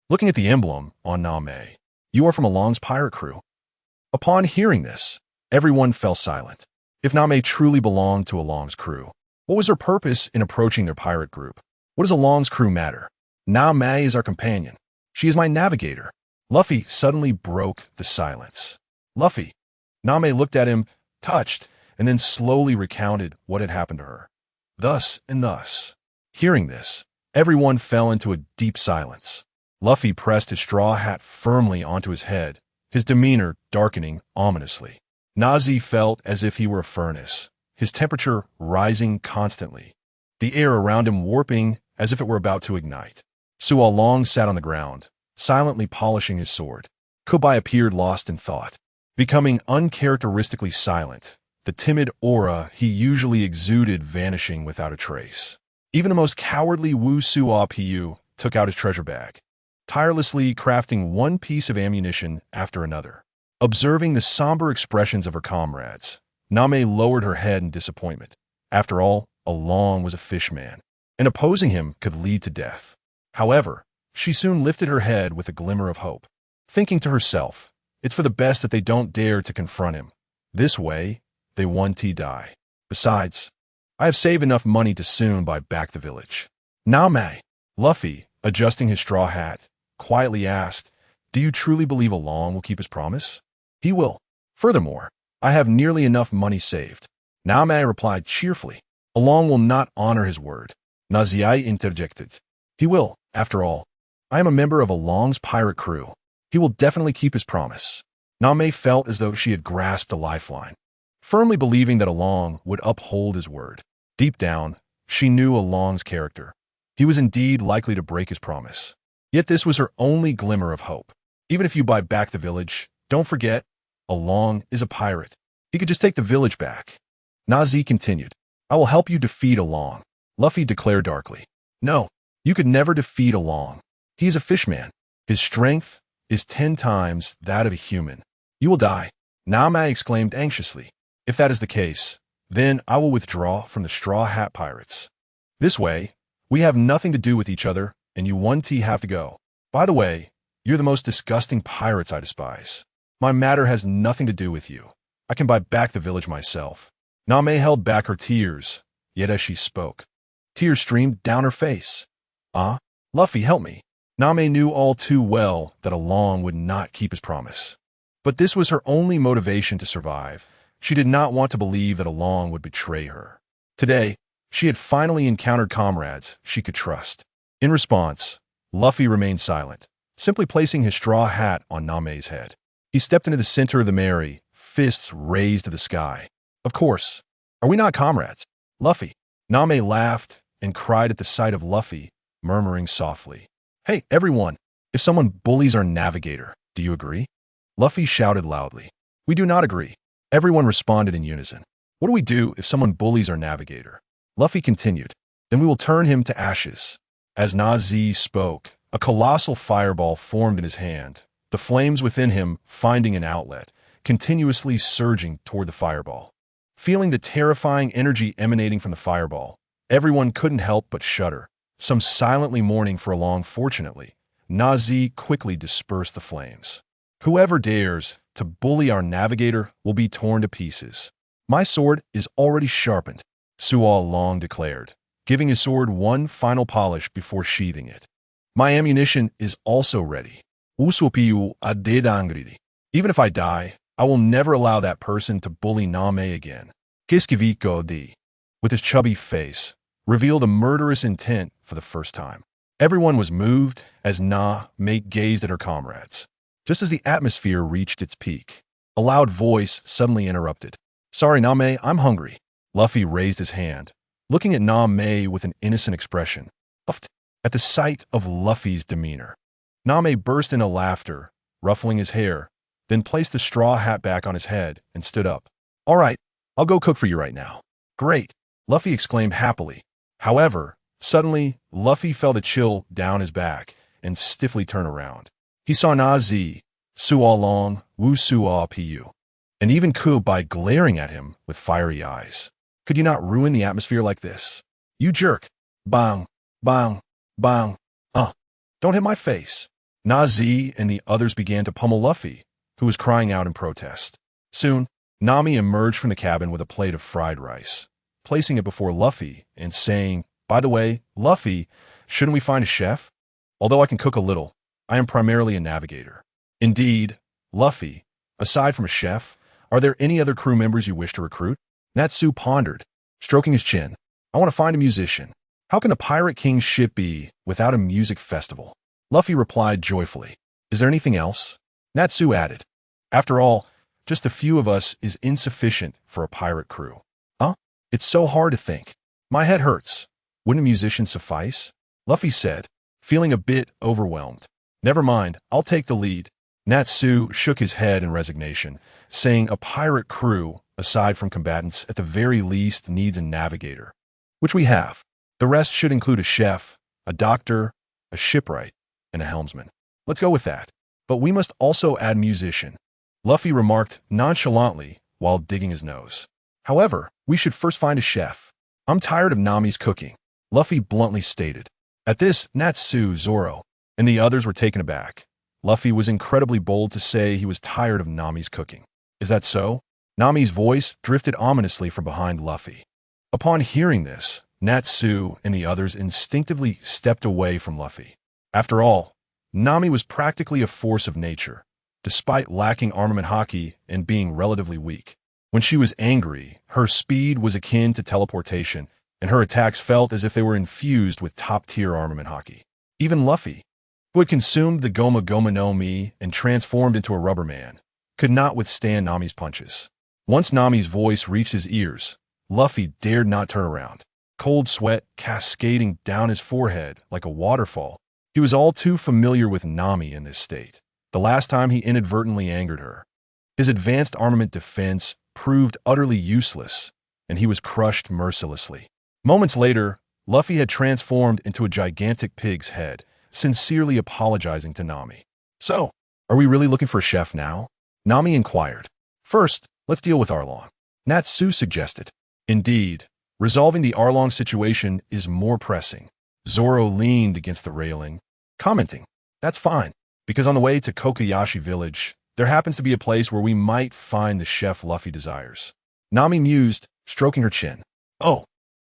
Speaker 1: Looking at the emblem on Name, you are from Along's pirate crew. Upon hearing this, everyone fell silent. If Nami truly belonged to Along's crew, what was her purpose in approaching their pirate group? What does Along's crew matter? Nami is our companion. She is my navigator. Luffy suddenly broke the silence. Luffy. Nami looked at him, touched, and then slowly recounted what had happened to her. Thus and thus. Hearing this, everyone fell into a deep silence. Luffy pressed his straw hat firmly onto his head, his demeanor darkening ominously. Nazi felt as if he were a furnace, his temperature rising constantly, the air around him warping as if it were about to ignite. Suo Long sat on the ground, silently polishing his sword. Kubai appeared lost in thought, becoming uncharacteristically silent, the timid aura he usually exuded vanishing without a trace. Even the most cowardly Wu Suo Pu took out his treasure bag, tirelessly crafting one piece of ammunition after another. Observing the somber expressions of her comrades, Nami lowered her head in disappointment. After all, Along was a fishman, and opposing him could lead to death. However, she soon lifted her head with a glimmer of hope, thinking to herself, it's for the best that they don't dare to confront him. This way, they won't die. Besides, I have saved enough money to soon buy back the village. Nami, Luffy, adjusting his straw hat, quietly asked, do you truly believe Along will keep his promise? He will. Furthermore, I have nearly enough money saved. Nami replied cheerfully, Along will not honor his word. Naziai interjected. He will, after all. I am a member of Along's pirate crew. He will definitely keep his promise. Nami felt as though she had grasped a lifeline, firmly believing that Along would uphold his word. Deep down, she knew Along's character. He was indeed likely to break his promise. Yet this was her only glimmer of hope. Even if you buy back the village, don't forget, Along is a pirate. He could just take the village back. Nazi continued. I will help you defeat Along. Luffy declared darkly. No, you could never defeat Along. He is a fishman. His strength is 10 times that of a human. You will die. Nami exclaimed anxiously. If that is the case, then I will withdraw from the Straw Hat Pirates. This way, we have nothing to do with each other, and you 1T have to go. By the way, you're the most disgusting pirates I despise. My matter has nothing to do with you. I can buy back the village myself. Nami held back her tears, yet as she spoke, tears streamed down her face. Luffy, help me. Nami knew all too well that Along would not keep his promise. But this was her only motivation to survive. She did not want to believe that Along would betray her. Today, she had finally encountered comrades she could trust. In response, Luffy remained silent, simply placing his straw hat on Nami's head. He stepped into the center of the Mary, fists raised to the sky. Of course. Are we not comrades? Luffy. Nami laughed and cried at the sight of Luffy, murmuring softly. Hey, everyone, if someone bullies our navigator, do you agree? Luffy shouted loudly. We do not agree. Everyone responded in unison. What do we do if someone bullies our navigator? Luffy continued. Then we will turn him to ashes. As Nazi spoke, a colossal fireball formed in his hand, the flames within him finding an outlet, continuously surging toward the fireball. Feeling the terrifying energy emanating from the fireball, everyone couldn't help but shudder, some silently mourning for Along. Fortunately, Nazi quickly dispersed the flames. Whoever dares to bully our navigator will be torn to pieces. My sword is already sharpened, Suo Long declared, giving his sword one final polish before sheathing it. My ammunition is also ready. Usopp adedangridi. Even if I die, I will never allow that person to bully Nami again. Kiskiviko D, with his chubby face, revealed a murderous intent for the first time. Everyone was moved as Nami gazed at her comrades. Just as the atmosphere reached its peak, a loud voice suddenly interrupted. Sorry, Nami, I'm hungry. Luffy raised his hand, looking at Nami with an innocent expression. At the sight of Luffy's demeanor, Nami burst into laughter, ruffling his hair, then placed the straw hat back on his head and stood up. All right, I'll go cook for you right now. Great, Luffy exclaimed happily. However, suddenly, Luffy felt a chill down his back and stiffly turned around. He saw Nazi, Suo Long, Wu Suo Pu, and even Kubai glaring at him with fiery eyes. Could you not ruin the atmosphere like this? You jerk. Bang, bang, bang. Don't hit my face. Nazi and the others began to pummel Luffy, who was crying out in protest. Soon, Nami emerged from the cabin with a plate of fried rice, placing it before Luffy and saying, "By the way, Luffy, shouldn't we find a chef? Although I can cook a little, I am primarily a navigator." "Indeed, Luffy, aside from a chef, are there any other crew members you wish to recruit?" Natsu pondered, stroking his chin. "I want to find a musician. How can the Pirate King's ship be without a music festival?" Luffy replied joyfully. "Is there anything else?" Natsu added, "After all, just a few of us is insufficient for a pirate crew." "Huh? It's so hard to think. My head hurts. Wouldn't a musician suffice?" Luffy said, feeling a bit overwhelmed. "Never mind, I'll take the lead." Natsu shook his head in resignation, saying a pirate crew, aside from combatants, at the very least needs a navigator, which we have. The rest should include a chef, a doctor, a shipwright, and a helmsman. Let's go with that. But we must also add musician, Luffy remarked nonchalantly while digging his nose. "However, we should first find a chef. I'm tired of Nami's cooking," Luffy bluntly stated. At this, Natsu, Zoro, and the others were taken aback. Luffy was incredibly bold to say he was tired of Nami's cooking. "Is that so?" Nami's voice drifted ominously from behind Luffy. Upon hearing this, Natsu and the others instinctively stepped away from Luffy. After all, Nami was practically a force of nature, despite lacking armament haki and being relatively weak. When she was angry, her speed was akin to teleportation, and her attacks felt as if they were infused with top-tier armament haki. Even Luffy, who had consumed the Goma Goma no Mi and transformed into a rubber man, could not withstand Nami's punches. Once Nami's voice reached his ears, Luffy dared not turn around. Cold sweat cascading down his forehead like a waterfall. He was all too familiar with Nami in this state. The last time he inadvertently angered her, his advanced armament defense proved utterly useless, and he was crushed mercilessly. Moments later, Luffy had transformed into a gigantic pig's head, sincerely apologizing to Nami. "So, are we really looking for a chef now?" Nami inquired. "First, let's deal with Arlong," Natsu suggested. "Indeed, resolving the Arlong situation is more pressing." Zoro leaned against the railing, commenting, "That's fine. Because on the way to Kokoyashi Village, there happens to be a place where we might find the chef Luffy desires." Nami mused, stroking her chin. "Oh,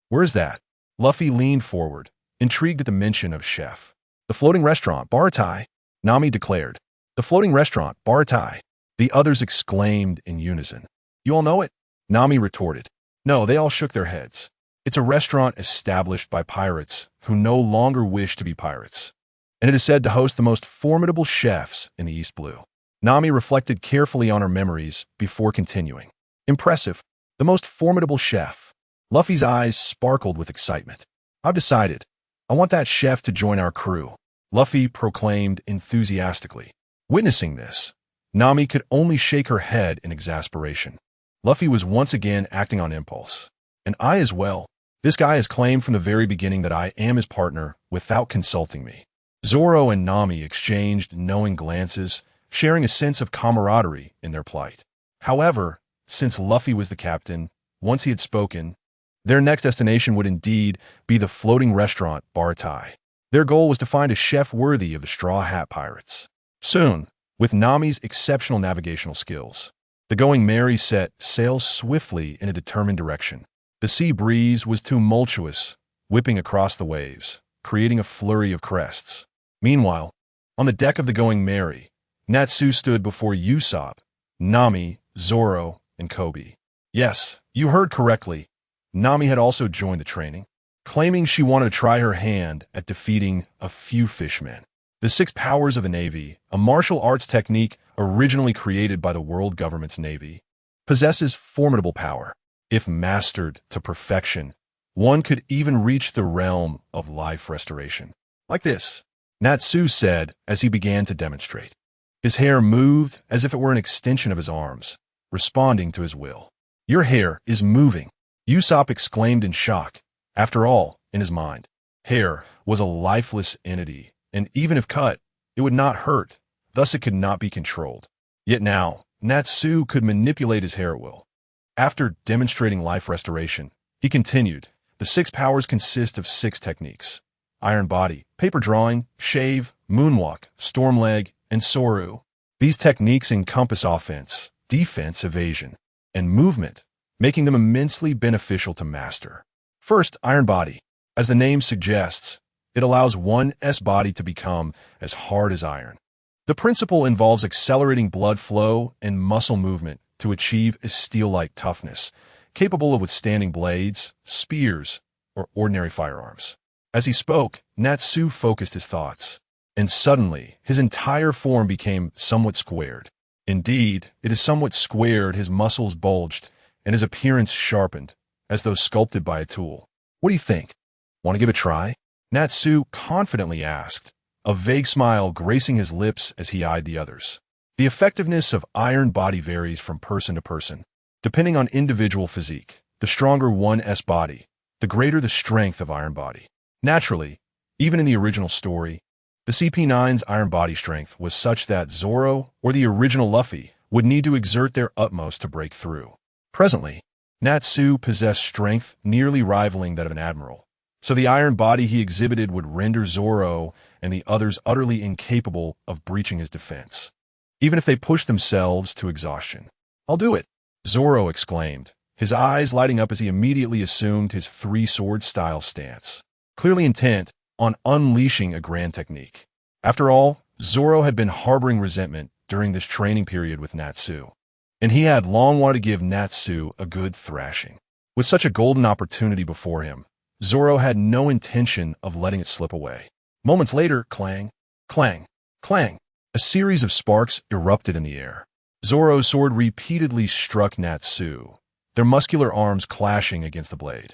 Speaker 1: where is that?" Luffy leaned forward, intrigued at the mention of chef. "The floating restaurant, Baratai," Nami declared. "The floating restaurant, Baratai." The others exclaimed in unison. "You all know it?" Nami retorted. No, they all shook their heads. "It's a restaurant established by pirates who no longer wish to be pirates, and it is said to host the most formidable chefs in the East Blue." Nami reflected carefully on her memories before continuing. "Impressive. The most formidable chef." Luffy's eyes sparkled with excitement. "I've decided. I want that chef to join our crew," Luffy proclaimed enthusiastically. Witnessing this, Nami could only shake her head in exasperation. Luffy was once again acting on impulse. "And I as well. This guy has claimed from the very beginning that I am his partner without consulting me." Zoro and Nami exchanged knowing glances, sharing a sense of camaraderie in their plight. However, since Luffy was the captain, once he had spoken, their next destination would indeed be the floating restaurant Baratai. Their goal was to find a chef worthy of the Straw Hat Pirates. Soon, with Nami's exceptional navigational skills, the Going Merry set sailed swiftly in a determined direction. The sea breeze was tumultuous, whipping across the waves, creating a flurry of crests. Meanwhile, on the deck of the Going Merry, Natsu stood before Usopp, Nami, Zoro, and Kobe. Yes, you heard correctly. Nami had also joined the training, claiming she wanted to try her hand at defeating a few fishmen. The 6 powers of the Navy, a martial arts technique originally created by the world government's Navy, possesses formidable power. If mastered to perfection, one could even reach the realm of life restoration. Like this, Natsu said as he began to demonstrate. His hair moved as if it were an extension of his arms, responding to his will. "Your hair is moving," Usopp exclaimed in shock. After all, in his mind, hair was a lifeless entity, and even if cut, it would not hurt, thus it could not be controlled. Yet now, Natsu could manipulate his hair at will. After demonstrating life restoration, he continued, "The 6 powers consist of 6 techniques: Iron Body, Paper Drawing, Shave, Moonwalk, Storm Leg, and Soru. These techniques encompass offense, defense, evasion, and movement, making them immensely beneficial to master. First, Iron Body. As the name suggests, it allows one's body to become as hard as iron. The principle involves accelerating blood flow and muscle movement to achieve a steel-like toughness, capable of withstanding blades, spears, or ordinary firearms. As he spoke, Natsu focused his thoughts, and suddenly his entire form became somewhat squared. Indeed, it is somewhat squared, his muscles bulged, and his appearance sharpened, as though sculpted by a tool. What do you think? Want to give it a try? Natsu confidently asked, a vague smile gracing his lips as he eyed the others. The effectiveness of Iron Body varies from person to person. Depending on individual physique, the stronger one's body, the greater the strength of Iron Body. Naturally, even in the original story, the CP9's Iron Body strength was such that Zoro or the original Luffy would need to exert their utmost to break through. Presently, Natsu possessed strength nearly rivaling that of an admiral, so the Iron Body he exhibited would render Zoro and the others utterly incapable of breaching his defense, even if they pushed themselves to exhaustion. "I'll do it," Zoro exclaimed, his eyes lighting up as he immediately assumed his three-sword-style stance, clearly intent on unleashing a grand technique. After all, Zoro had been harboring resentment during this training period with Natsu, and he had long wanted to give Natsu a good thrashing. With such a golden opportunity before him, Zoro had no intention of letting it slip away. Moments later, clang, clang, clang, a series of sparks erupted in the air. Zoro's sword repeatedly struck Natsu, their muscular arms clashing against the blade.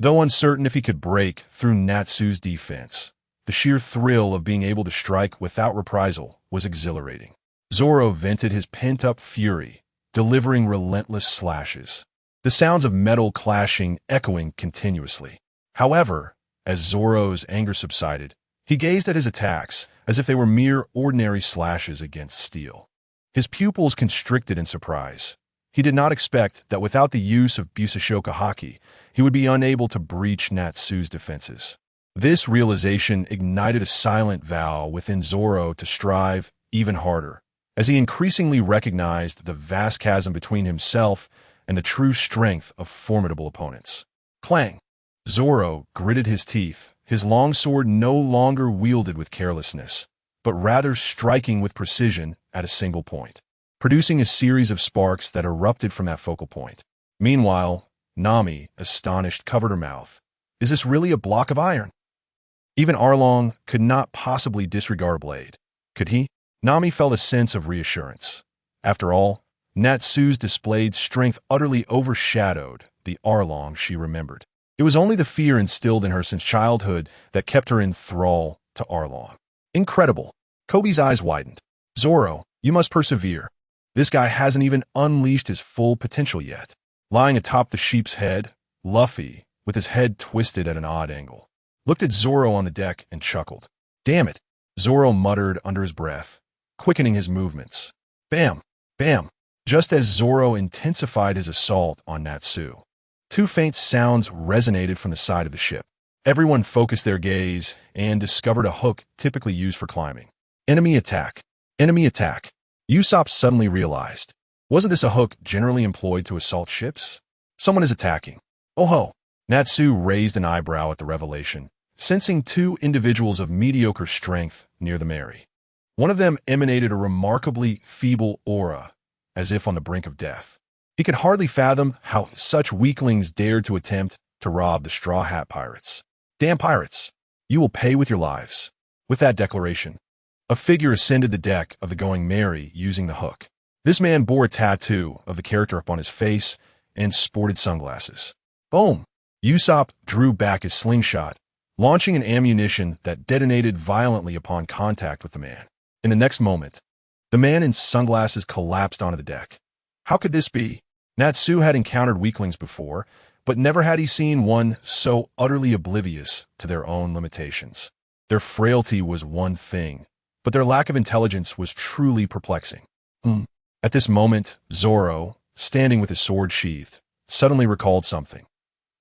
Speaker 1: Though uncertain if he could break through Natsu's defense, the sheer thrill of being able to strike without reprisal was exhilarating. Zoro vented his pent-up fury, delivering relentless slashes, the sounds of metal clashing echoing continuously. However, as Zoro's anger subsided, he gazed at his attacks as if they were mere ordinary slashes against steel. His pupils constricted in surprise. He did not expect that without the use of Busashoka Haki, he would be unable to breach Natsu's defenses. This realization ignited a silent vow within Zoro to strive even harder, as he increasingly recognized the vast chasm between himself and the true strength of formidable opponents. Clang! Zoro gritted his teeth, his long sword no longer wielded with carelessness, but rather striking with precision at a single point, producing a series of sparks that erupted from that focal point. Meanwhile, Nami, astonished, covered her mouth. Is this really a block of iron? Even Arlong could not possibly disregard a blade. Could he? Nami felt a sense of reassurance. After all, Natsu's displayed strength utterly overshadowed the Arlong she remembered. It was only the fear instilled in her since childhood that kept her in thrall to Arlong. Incredible. Kobe's eyes widened. Zoro, you must persevere. This guy hasn't even unleashed his full potential yet. Lying atop the sheep's head, Luffy, with his head twisted at an odd angle, looked at Zoro on the deck and chuckled. Damn it, Zoro muttered under his breath, quickening his movements. Bam! Bam! Just as Zoro intensified his assault on Natsu, two faint sounds resonated from the side of the ship. Everyone focused their gaze and discovered a hook typically used for climbing. Enemy attack! Enemy attack! Usopp suddenly realized. Wasn't this a hook generally employed to assault ships? Someone is attacking. Oh ho! Natsu raised an eyebrow at the revelation, sensing two individuals of mediocre strength near the Mary. One of them emanated a remarkably feeble aura, as if on the brink of death. He could hardly fathom how such weaklings dared to attempt to rob the Straw Hat Pirates. Damn pirates! You will pay with your lives. With that declaration, a figure ascended the deck of the Going Merry using the hook. This man bore a tattoo of the character upon his face and sported sunglasses. Boom! Usopp drew back his slingshot, launching an ammunition that detonated violently upon contact with the man. In the next moment, the man in sunglasses collapsed onto the deck. How could this be? Natsu had encountered weaklings before, but never had he seen one so utterly oblivious to their own limitations. Their frailty was one thing, but their lack of intelligence was truly perplexing. At this moment, Zoro, standing with his sword sheathed, suddenly recalled something.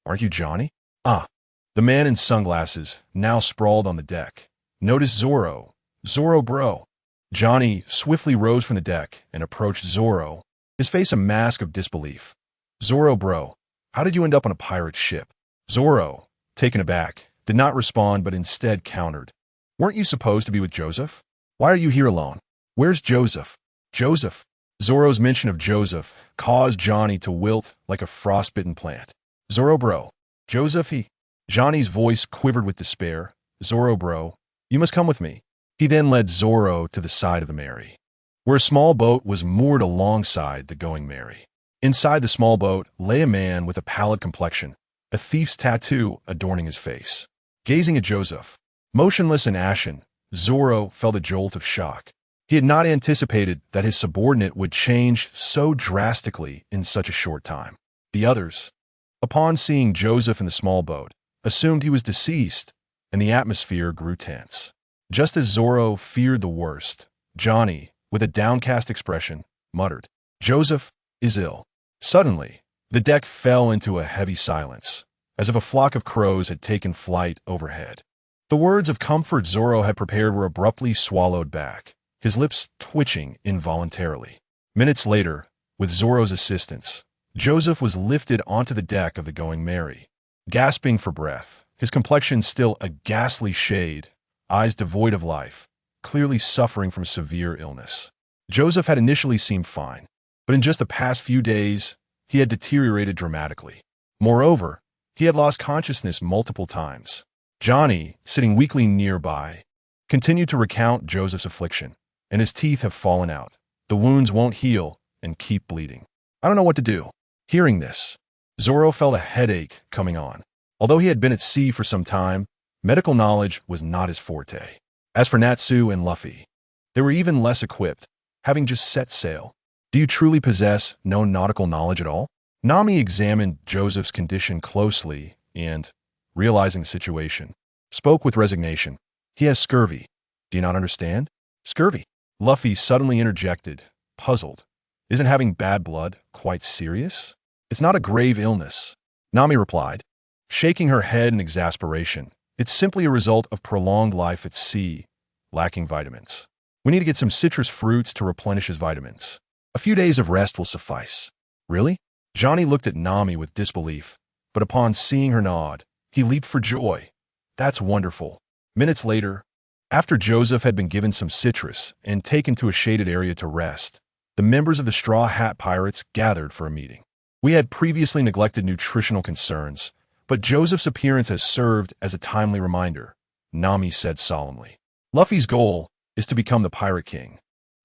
Speaker 1: Aren't you Johnny? The man in sunglasses, now sprawled on the deck, noticed Zoro. Zoro bro. Johnny swiftly rose from the deck and approached Zoro, his face a mask of disbelief. "Zoro, bro, how did you end up on a pirate ship?" Zoro, taken aback, did not respond but instead countered. "Weren't you supposed to be with Joseph? Why are you here alone? Where's Joseph?" "Joseph?" Zoro's mention of Joseph caused Johnny to wilt like a frostbitten plant. "Zoro, bro, Joseph, he..." Johnny's voice quivered with despair. "Zoro, bro, you must come with me." He then led Zoro to the side of the Mary, where a small boat was moored alongside the Going Mary. Inside the small boat lay a man with a pallid complexion, a thief's tattoo adorning his face. Gazing at Joseph, motionless and ashen, Zoro felt a jolt of shock. He had not anticipated that his subordinate would change so drastically in such a short time. The others, upon seeing Joseph in the small boat, assumed he was deceased, and the atmosphere grew tense. Just as Zoro feared the worst, Johnny, with a downcast expression, muttered, "Joseph is ill." Suddenly, the deck fell into a heavy silence, as if a flock of crows had taken flight overhead. The words of comfort Zoro had prepared were abruptly swallowed back, his lips twitching involuntarily. Minutes later, with Zoro's assistance, Joseph was lifted onto the deck of the Going Mary. Gasping for breath, his complexion still a ghastly shade, eyes devoid of life, clearly suffering from severe illness. Joseph had initially seemed fine, but in just the past few days, he had deteriorated dramatically. Moreover, he had lost consciousness multiple times. Johnny, sitting weakly nearby, continued to recount Joseph's affliction, and his teeth have fallen out. The wounds won't heal and keep bleeding. "I don't know what to do." Hearing this, Zoro felt a headache coming on. Although he had been at sea for some time, medical knowledge was not his forte. As for Natsu and Luffy, they were even less equipped, having just set sail. "Do you truly possess no nautical knowledge at all?" Nami examined Joseph's condition closely and, realizing the situation, spoke with resignation. "He has scurvy. Do you not understand?" "Scurvy?" Luffy suddenly interjected, puzzled. "Isn't having bad blood quite serious?" "It's not a grave illness," Nami replied, shaking her head in exasperation. "It's simply a result of prolonged life at sea, lacking vitamins. We need to get some citrus fruits to replenish his vitamins. A few days of rest will suffice." "Really?" Johnny looked at Nami with disbelief, but upon seeing her nod, he leaped for joy. "That's wonderful." Minutes later, after Joseph had been given some citrus and taken to a shaded area to rest, the members of the Straw Hat Pirates gathered for a meeting. "We had previously neglected nutritional concerns, but Joseph's appearance has served as a timely reminder," Nami said solemnly. "Luffy's goal is to become the Pirate King,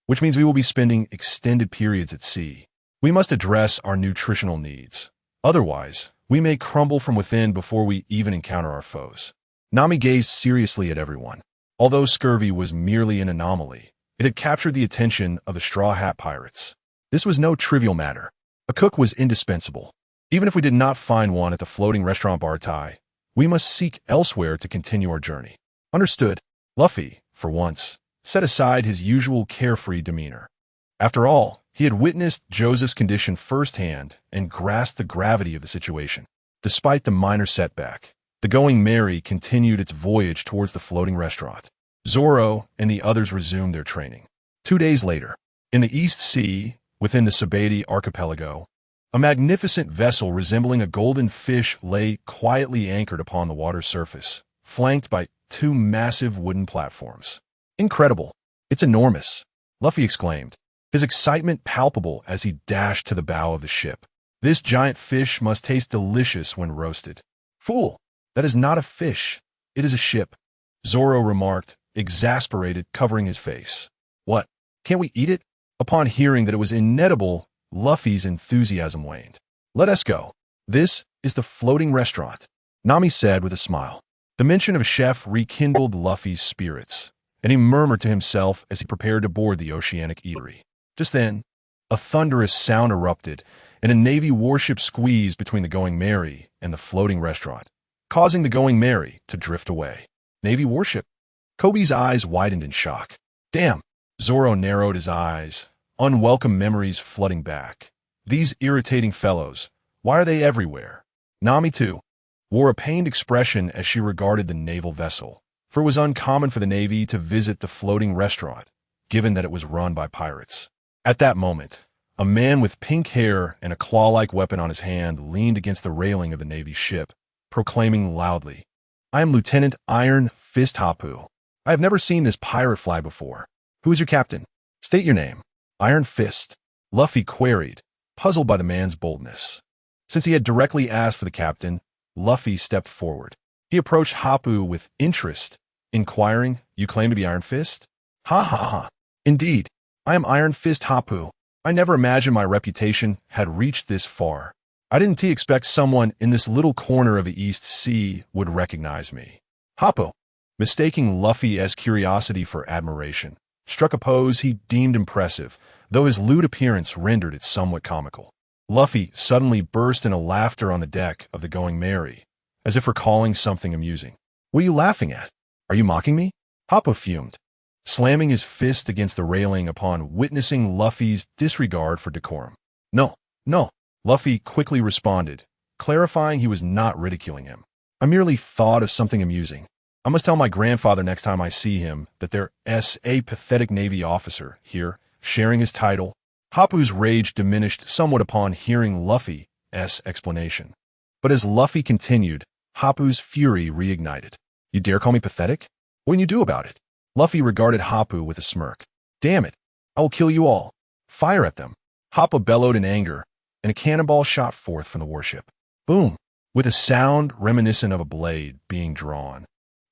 Speaker 1: which means we will be spending extended periods at sea. We must address our nutritional needs. Otherwise, we may crumble from within before we even encounter our foes." Nami gazed seriously at everyone. Although scurvy was merely an anomaly, it had captured the attention of the Straw Hat Pirates. This was no trivial matter. A cook was indispensable. Even if we did not find one at the floating restaurant Bartai, we must seek elsewhere to continue our journey. "Understood." Luffy, for once, set aside his usual carefree demeanor. After all, he had witnessed Joseph's condition firsthand and grasped the gravity of the situation. Despite the minor setback, the Going Mary continued its voyage towards the floating restaurant. Zoro and the others resumed their training. 2 days later, in the East Sea, within the Skypiea archipelago, a magnificent vessel resembling a golden fish lay quietly anchored upon the water's surface, flanked by 2 massive wooden platforms. "Incredible! It's enormous!" Luffy exclaimed, his excitement palpable as he dashed to the bow of the ship. "This giant fish must taste delicious when roasted." "Fool! That is not a fish. It is a ship," Zoro remarked, exasperated, covering his face. "What? Can't we eat it?" Upon hearing that it was inedible, Luffy's enthusiasm waned. "Let us go. This is the floating restaurant," Nami said with a smile. The mention of a chef rekindled Luffy's spirits, and he murmured to himself as he prepared to board the oceanic eatery. Just then, a thunderous sound erupted, and a Navy warship squeezed between the Going Mary and the floating restaurant, causing the Going Mary to drift away. "Navy warship?" Kobe's eyes widened in shock. "Damn!" Zoro narrowed his eyes, unwelcome memories flooding back. These irritating fellows, why are they everywhere? Nami, too, wore a pained expression as she regarded the naval vessel, for it was uncommon for the Navy to visit the floating restaurant, given that it was run by pirates. At that moment, a man with pink hair and a claw-like weapon on his hand leaned against the railing of the Navy's ship, proclaiming loudly, "I am Lieutenant Iron Fist Hapu. I have never seen this pirate flag before. Who is your captain? State your name." "Iron Fist," Luffy queried, puzzled by the man's boldness. Since he had directly asked for the captain, Luffy stepped forward. He approached Hapu with interest, inquiring, "You claim to be Iron Fist?" "Ha ha ha. Indeed, I am Iron Fist Hapu. I never imagined my reputation had reached this far. I didn't expect someone in this little corner of the East Sea would recognize me." Hapu, mistaking Luffy's curiosity for admiration, struck a pose he deemed impressive, though his lewd appearance rendered it somewhat comical. Luffy suddenly burst into laughter on the deck of the Going Merry, as if recalling something amusing. "What are you laughing at? Are you mocking me?" Hapu fumed, slamming his fist against the railing upon witnessing Luffy's disregard for decorum. No, Luffy quickly responded, clarifying he was not ridiculing him. "I merely thought of something amusing. I must tell my grandfather next time I see him that there's a pathetic Navy officer here, sharing his title." Hapu's rage diminished somewhat upon hearing Luffy's explanation. But as Luffy continued, Hapu's fury reignited. "You dare call me pathetic? What can you do about it?" Luffy regarded Hapu with a smirk. "Damn it, I will kill you all. Fire at them." Hapu bellowed in anger, and a cannonball shot forth from the warship. Boom! With a sound reminiscent of a blade being drawn,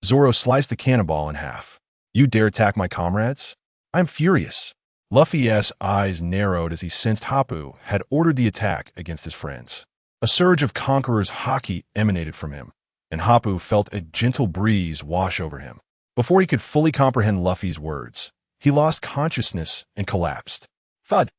Speaker 1: Zoro sliced the cannonball in half. "You dare attack my comrades? I am furious." Luffy's eyes narrowed as he sensed Hapu had ordered the attack against his friends. A surge of conqueror's haki emanated from him, and Hapu felt a gentle breeze wash over him. Before he could fully comprehend Luffy's words, he lost consciousness and collapsed. Thud!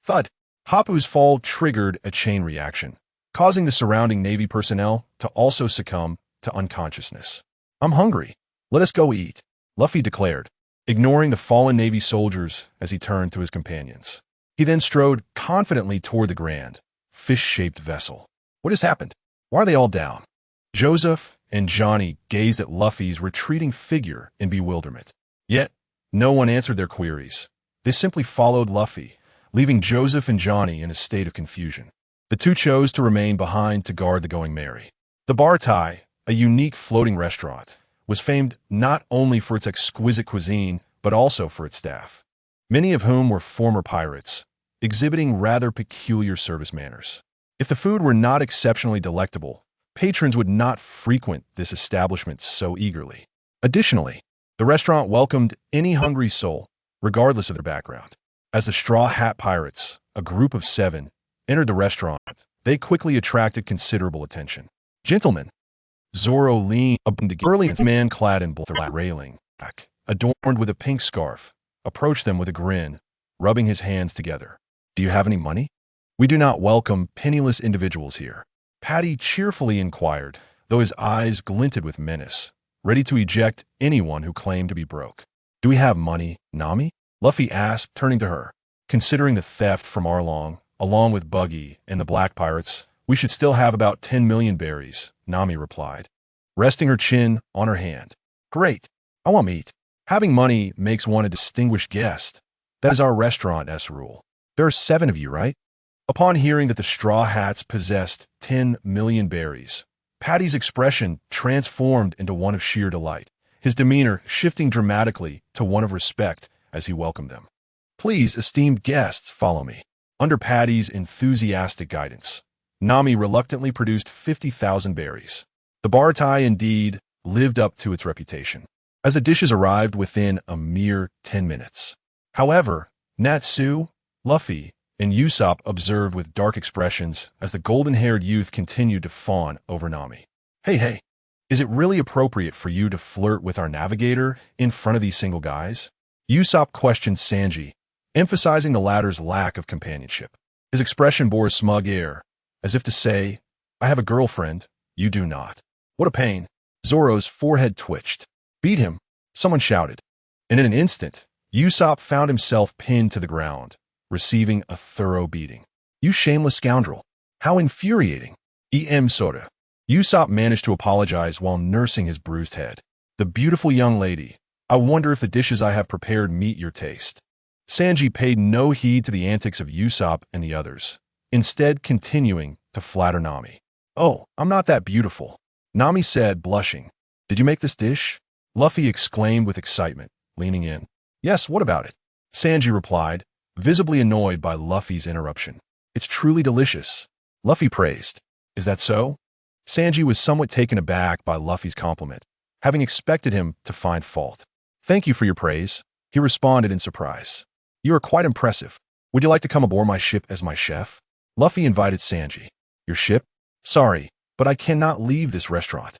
Speaker 1: Thud! Hapu's fall triggered a chain reaction, causing the surrounding Navy personnel to also succumb to unconsciousness. "I'm hungry. Let us go eat," Luffy declared, ignoring the fallen Navy soldiers as he turned to his companions. He then strode confidently toward the grand, fish-shaped vessel. "What has happened? Why are they all down?" Joseph and Johnny gazed at Luffy's retreating figure in bewilderment. Yet, no one answered their queries. They simply followed Luffy, leaving Joseph and Johnny in a state of confusion. The two chose to remain behind to guard the Going Merry. The Bartai, a unique floating restaurant, was famed not only for its exquisite cuisine, but also for its staff, many of whom were former pirates, exhibiting rather peculiar service manners. If the food were not exceptionally delectable, patrons would not frequent this establishment so eagerly. Additionally, the restaurant welcomed any hungry soul, regardless of their background. As the Straw Hat Pirates, a group of 7, entered the restaurant, they quickly attracted considerable attention. "Gentlemen," Zoro leaned up to early man clad in black railing, adorned with a pink scarf, approached them with a grin, rubbing his hands together. "Do you have any money? We do not welcome penniless individuals here," Patty cheerfully inquired, though his eyes glinted with menace, ready to eject anyone who claimed to be broke. "Do we have money, Nami?" Luffy asked, turning to her. "Considering the theft from Arlong, along with Buggy and the Black Pirates, we should still have about 10 million berries," Nami replied, resting her chin on her hand. "Great. I want meat. Having money makes one a distinguished guest. That is our restaurant's rule. There are 7 of you, right?" Upon hearing that the Straw Hats possessed 10 million berries, Patty's expression transformed into one of sheer delight, his demeanor shifting dramatically to one of respect as he welcomed them. "Please, esteemed guests, follow me." Under Patty's enthusiastic guidance, Nami reluctantly produced 50,000 berries. The Bartai indeed lived up to its reputation, as the dishes arrived within a mere 10 minutes. However, Natsu, Luffy, and Usopp observed with dark expressions as the golden-haired youth continued to fawn over Nami. Hey, is it really appropriate for you to flirt with our navigator in front of these single guys?" Usopp questioned Sanji, emphasizing the latter's lack of companionship. His expression bore a smug air, as if to say, "I have a girlfriend, you do not." What a pain. Zoro's forehead twitched. "Beat him," someone shouted. And in an instant, Usopp found himself pinned to the ground, receiving a thorough beating. "You shameless scoundrel. How infuriating." Soda. Usopp managed to apologize while nursing his bruised head. "The beautiful young lady. I wonder if the dishes I have prepared meet your taste." Sanji paid no heed to the antics of Usopp and the others, instead continuing to flatter Nami. "Oh, I'm not that beautiful," Nami said, blushing. "Did you make this dish?" Luffy exclaimed with excitement, leaning in. "Yes, what about it?" Sanji replied, visibly annoyed by Luffy's interruption. "It's truly delicious," Luffy praised. "Is that so?" Sanji was somewhat taken aback by Luffy's compliment, having expected him to find fault. "Thank you for your praise," he responded in surprise. "You are quite impressive. Would you like to come aboard my ship as my chef?" Luffy invited Sanji. "Your ship? Sorry, but I cannot leave this restaurant."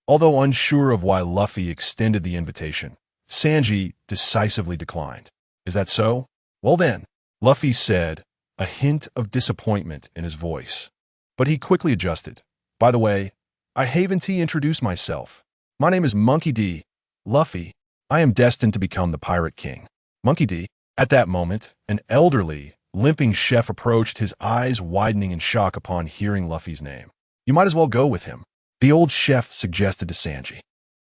Speaker 1: Although unsure of why Luffy extended the invitation, Sanji decisively declined. "Is that so? Well then," Luffy said, a hint of disappointment in his voice. But he quickly adjusted. "By the way, I haven't introduced myself. My name is Monkey D. Luffy. I am destined to become the Pirate King." Monkey D. At that moment, an elderly, limping chef approached, his eyes widening in shock upon hearing Luffy's name. "You might as well go with him," the old chef suggested to Sanji.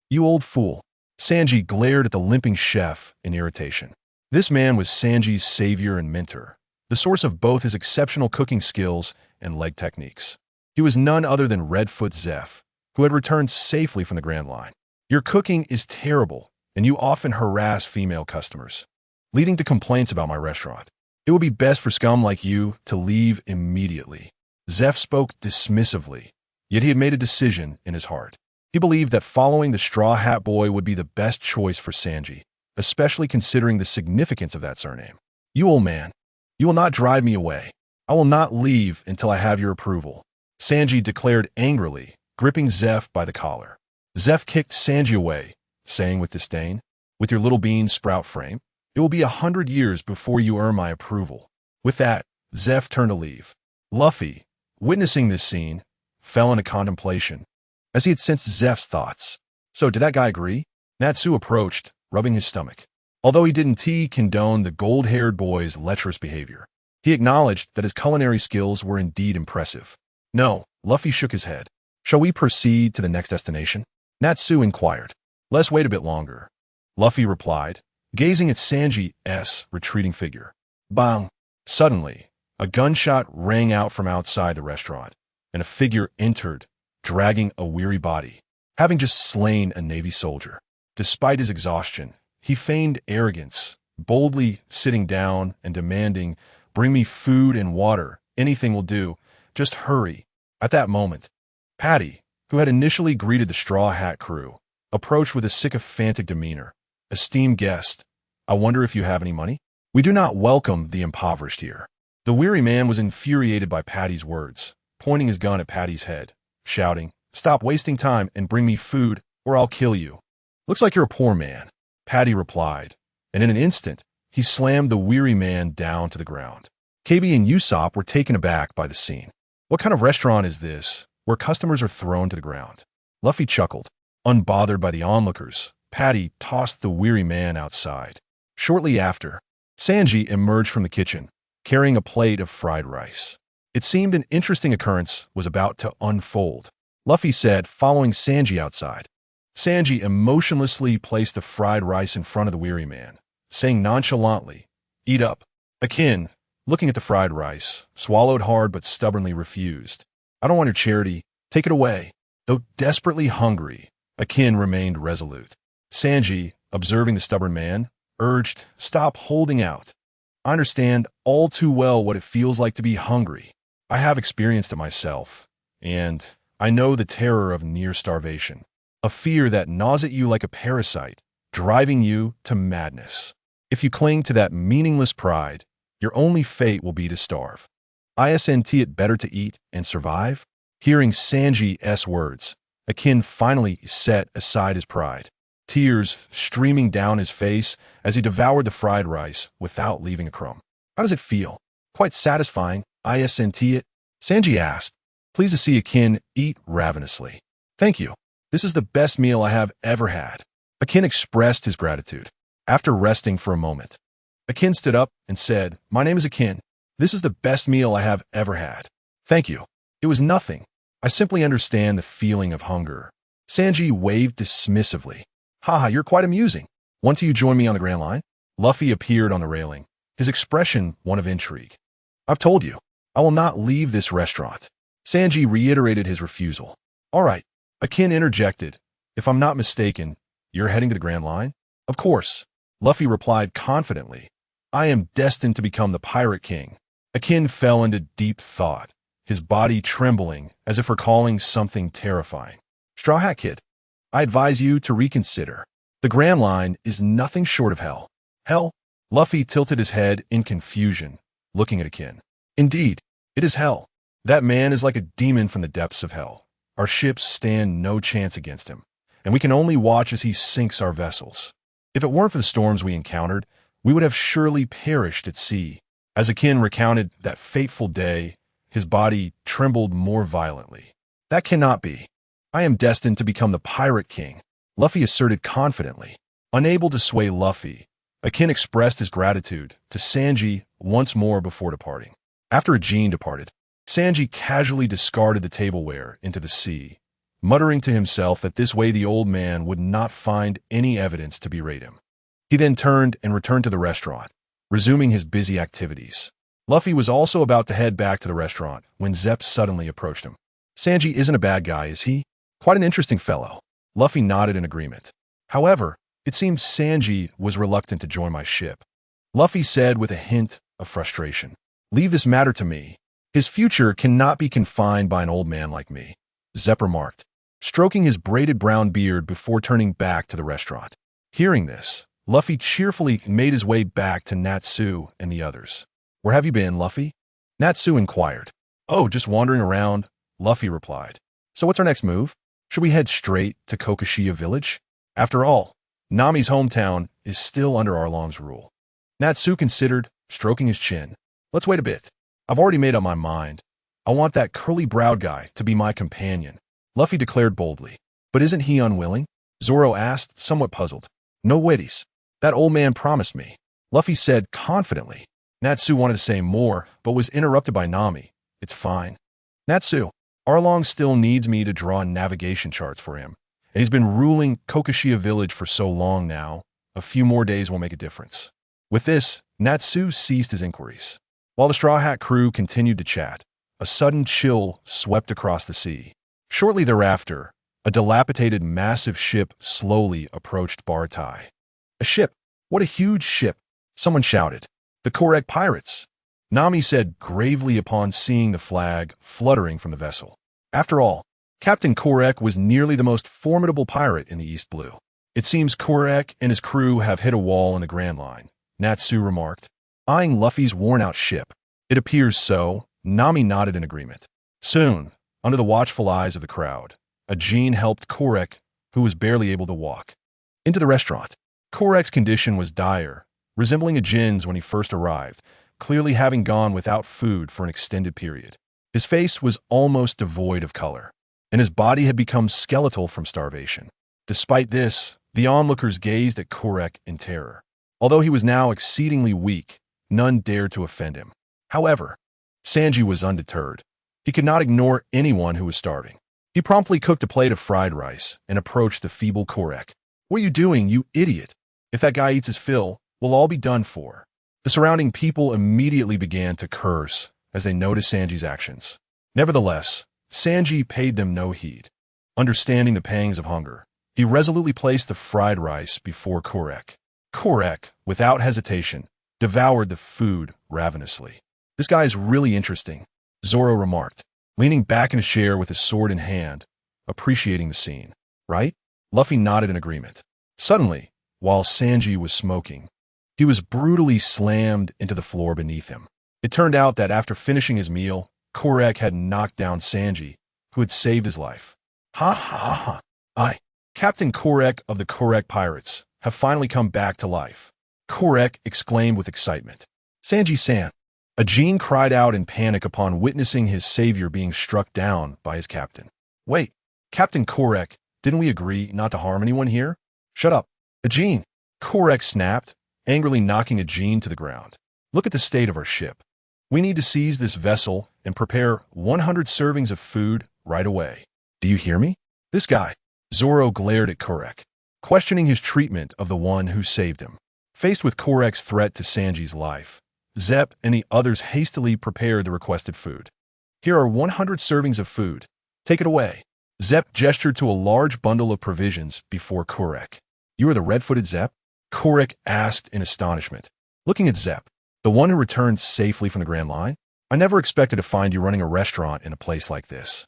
Speaker 1: "You old fool." Sanji glared at the limping chef in irritation. This man was Sanji's savior and mentor, the source of both his exceptional cooking skills and leg techniques. He was none other than Redfoot Zeph, who had returned safely from the Grand Line. "Your cooking is terrible, and you often harass female customers, leading to complaints about my restaurant. It would be best for scum like you to leave immediately." Zeph spoke dismissively, yet he had made a decision in his heart. He believed that following the Straw Hat Boy would be the best choice for Sanji, especially considering the significance of that surname. "You old man, you will not drive me away. I will not leave until I have your approval," Sanji declared angrily, gripping Zeph by the collar. Zeph kicked Sanji away, saying with disdain, "With your little bean sprout frame, it will be 100 years before you earn my approval." With that, Zeph turned to leave. Luffy, witnessing this scene, fell into contemplation, as he had sensed Zeph's thoughts. So did that guy agree? Natsu approached, rubbing his stomach. Although he didn't condone the gold-haired boy's lecherous behavior, he acknowledged that his culinary skills were indeed impressive. "No," Luffy shook his head. "Shall we proceed to the next destination?" Natsu inquired. "Let's wait a bit longer," Luffy replied, gazing at Sanji's retreating figure. Bang! Suddenly, a gunshot rang out from outside the restaurant, and a figure entered, dragging a weary body, having just slain a Navy soldier. Despite his exhaustion, he feigned arrogance, boldly sitting down and demanding, "Bring me food and water. Anything will do. Just hurry." At that moment, Patty, who had initially greeted the Straw Hat crew, approached with a sycophantic demeanor. "Esteemed guest, I wonder if you have any money? We do not welcome the impoverished here." The weary man was infuriated by Patty's words, pointing his gun at Patty's head, shouting, "Stop wasting time and bring me food, or I'll kill you." "Looks like you're a poor man," Patty replied, and in an instant, he slammed the weary man down to the ground. KB and Usopp were taken aback by the scene. What kind of restaurant is this, where customers are thrown to the ground? Luffy chuckled. Unbothered by the onlookers, Patty tossed the weary man outside. Shortly after, Sanji emerged from the kitchen, carrying a plate of fried rice. It seemed an interesting occurrence was about to unfold. Luffy said, following Sanji outside. Sanji emotionlessly placed the fried rice in front of the weary man, saying nonchalantly, "Eat up." Akin, looking at the fried rice, swallowed hard but stubbornly refused. "I don't want your charity. Take it away." Though desperately hungry, Akin remained resolute. Sanji, observing the stubborn man, urged, "Stop holding out. I understand all too well what it feels like to be hungry. I have experienced it myself, and I know the terror of near starvation, a fear that gnaws at you like a parasite, driving you to madness. If you cling to that meaningless pride, your only fate will be to starve. Isn't it better to eat and survive?" Hearing Sanji's words, Akin finally set aside his pride, tears streaming down his face as he devoured the fried rice without leaving a crumb. "How does it feel?" "Quite satisfying, isn't it?" Sanji asked, pleased to see Akin eat ravenously. "Thank you. This is the best meal I have ever had." Akin expressed his gratitude. After resting for a moment, Akin stood up and said, "My name is Akin. This is the best meal I have ever had." "Thank you. It was nothing. I simply understand the feeling of hunger." Sanji waved dismissively. "Haha, you're quite amusing. Want to join me on the Grand Line?" Luffy appeared on the railing, his expression one of intrigue. "I've told you, I will not leave this restaurant." Sanji reiterated his refusal. "All right," Akin interjected. "If I'm not mistaken, you're heading to the Grand Line?" "Of course," Luffy replied confidently. "I am destined to become the Pirate King." Akin fell into deep thought, his body trembling as if recalling something terrifying. "Straw Hat Kid, I advise you to reconsider. The Grand Line is nothing short of hell." "Hell?" Luffy tilted his head in confusion, looking at Akin. "Indeed, it is hell. That man is like a demon from the depths of hell. Our ships stand no chance against him, and we can only watch as he sinks our vessels. If it weren't for the storms we encountered, we would have surely perished at sea." As Akin recounted that fateful day, his body trembled more violently. "That cannot be. I am destined to become the Pirate King," Luffy asserted confidently. Unable to sway Luffy, Akin expressed his gratitude to Sanji once more before departing. After Ajin departed, Sanji casually discarded the tableware into the sea, muttering to himself that this way the old man would not find any evidence to berate him. He then turned and returned to the restaurant, resuming his busy activities. Luffy was also about to head back to the restaurant when Zepp suddenly approached him. "Sanji isn't a bad guy, is he? Quite an interesting fellow." Luffy nodded in agreement. "However, it seems Sanji was reluctant to join my ship," Luffy said with a hint of frustration. "Leave this matter to me. His future cannot be confined by an old man like me," Zepp remarked, stroking his braided brown beard before turning back to the restaurant. Hearing this, Luffy cheerfully made his way back to Natsu and the others. "Where have you been, Luffy?" Natsu inquired. "Oh, just wandering around," Luffy replied. "So what's our next move? Should we head straight to Kokoshia village? After all, Nami's hometown is still under Arlong's rule." Natsu considered, stroking his chin. "Let's wait a bit. I've already made up my mind. I want that curly-browed guy to be my companion," Luffy declared boldly. "But isn't he unwilling?" Zoro asked, somewhat puzzled. "No waities. That old man promised me," Luffy said confidently. Natsu wanted to say more, but was interrupted by Nami. "It's fine. Natsu, Arlong still needs me to draw navigation charts for him, and he's been ruling Kokoshia village for so long now. A few more days will make a difference." With this, Natsu ceased his inquiries. While the Straw Hat crew continued to chat, a sudden chill swept across the sea. Shortly thereafter, a dilapidated massive ship slowly approached Bartai. "A ship? What a huge ship!" someone shouted. "The Korek pirates," Nami said gravely upon seeing the flag fluttering from the vessel. After all, Captain Korek was nearly the most formidable pirate in the East Blue. "It seems Korek and his crew have hit a wall in the Grand Line," Natsu remarked, eyeing Luffy's worn-out ship. "It appears so," Nami nodded in agreement. Soon, under the watchful eyes of the crowd, Ajin helped Korek, who was barely able to walk, into the restaurant. Korek's condition was dire, resembling Ajin's when he first arrived, clearly having gone without food for an extended period. His face was almost devoid of color, and his body had become skeletal from starvation. Despite this, the onlookers gazed at Korek in terror. Although he was now exceedingly weak, none dared to offend him. However, Sanji was undeterred. He could not ignore anyone who was starving. He promptly cooked a plate of fried rice and approached the feeble Korek. "What are you doing, you idiot? If that guy eats his fill, we'll all be done for." The surrounding people immediately began to curse as they noticed Sanji's actions. Nevertheless, Sanji paid them no heed. Understanding the pangs of hunger, he resolutely placed the fried rice before Korek. Korek, without hesitation, devoured the food ravenously. "This guy is really interesting," Zoro remarked, leaning back in a chair with his sword in hand, appreciating the scene. "Right?" Luffy nodded in agreement. Suddenly, while Sanji was smoking, he was brutally slammed into the floor beneath him. It turned out that after finishing his meal, Korek had knocked down Sanji, who had saved his life. "Ha ha ha! Captain Korek of the Korek Pirates, have finally come back to life," Korek exclaimed with excitement. "Sanji-san!" Ajin cried out in panic upon witnessing his savior being struck down by his captain. "Wait, Captain Korek, didn't we agree not to harm anyone here?" "Shut up, Ajin!" Korek snapped, angrily knocking Ajin to the ground. "Look at the state of our ship. We need to seize this vessel and prepare 100 servings of food right away. Do you hear me?" "This guy," Zoro glared at Korek, questioning his treatment of the one who saved him. Faced with Korek's threat to Sanji's life, Zepp and the others hastily prepared the requested food. Here are 100 servings of food. Take it away. Zepp gestured to a large bundle of provisions before Kurek. You are the red-footed Zepp? Kurek asked in astonishment. Looking at Zepp, the one who returned safely from the Grand Line? I never expected to find you running a restaurant in a place like this.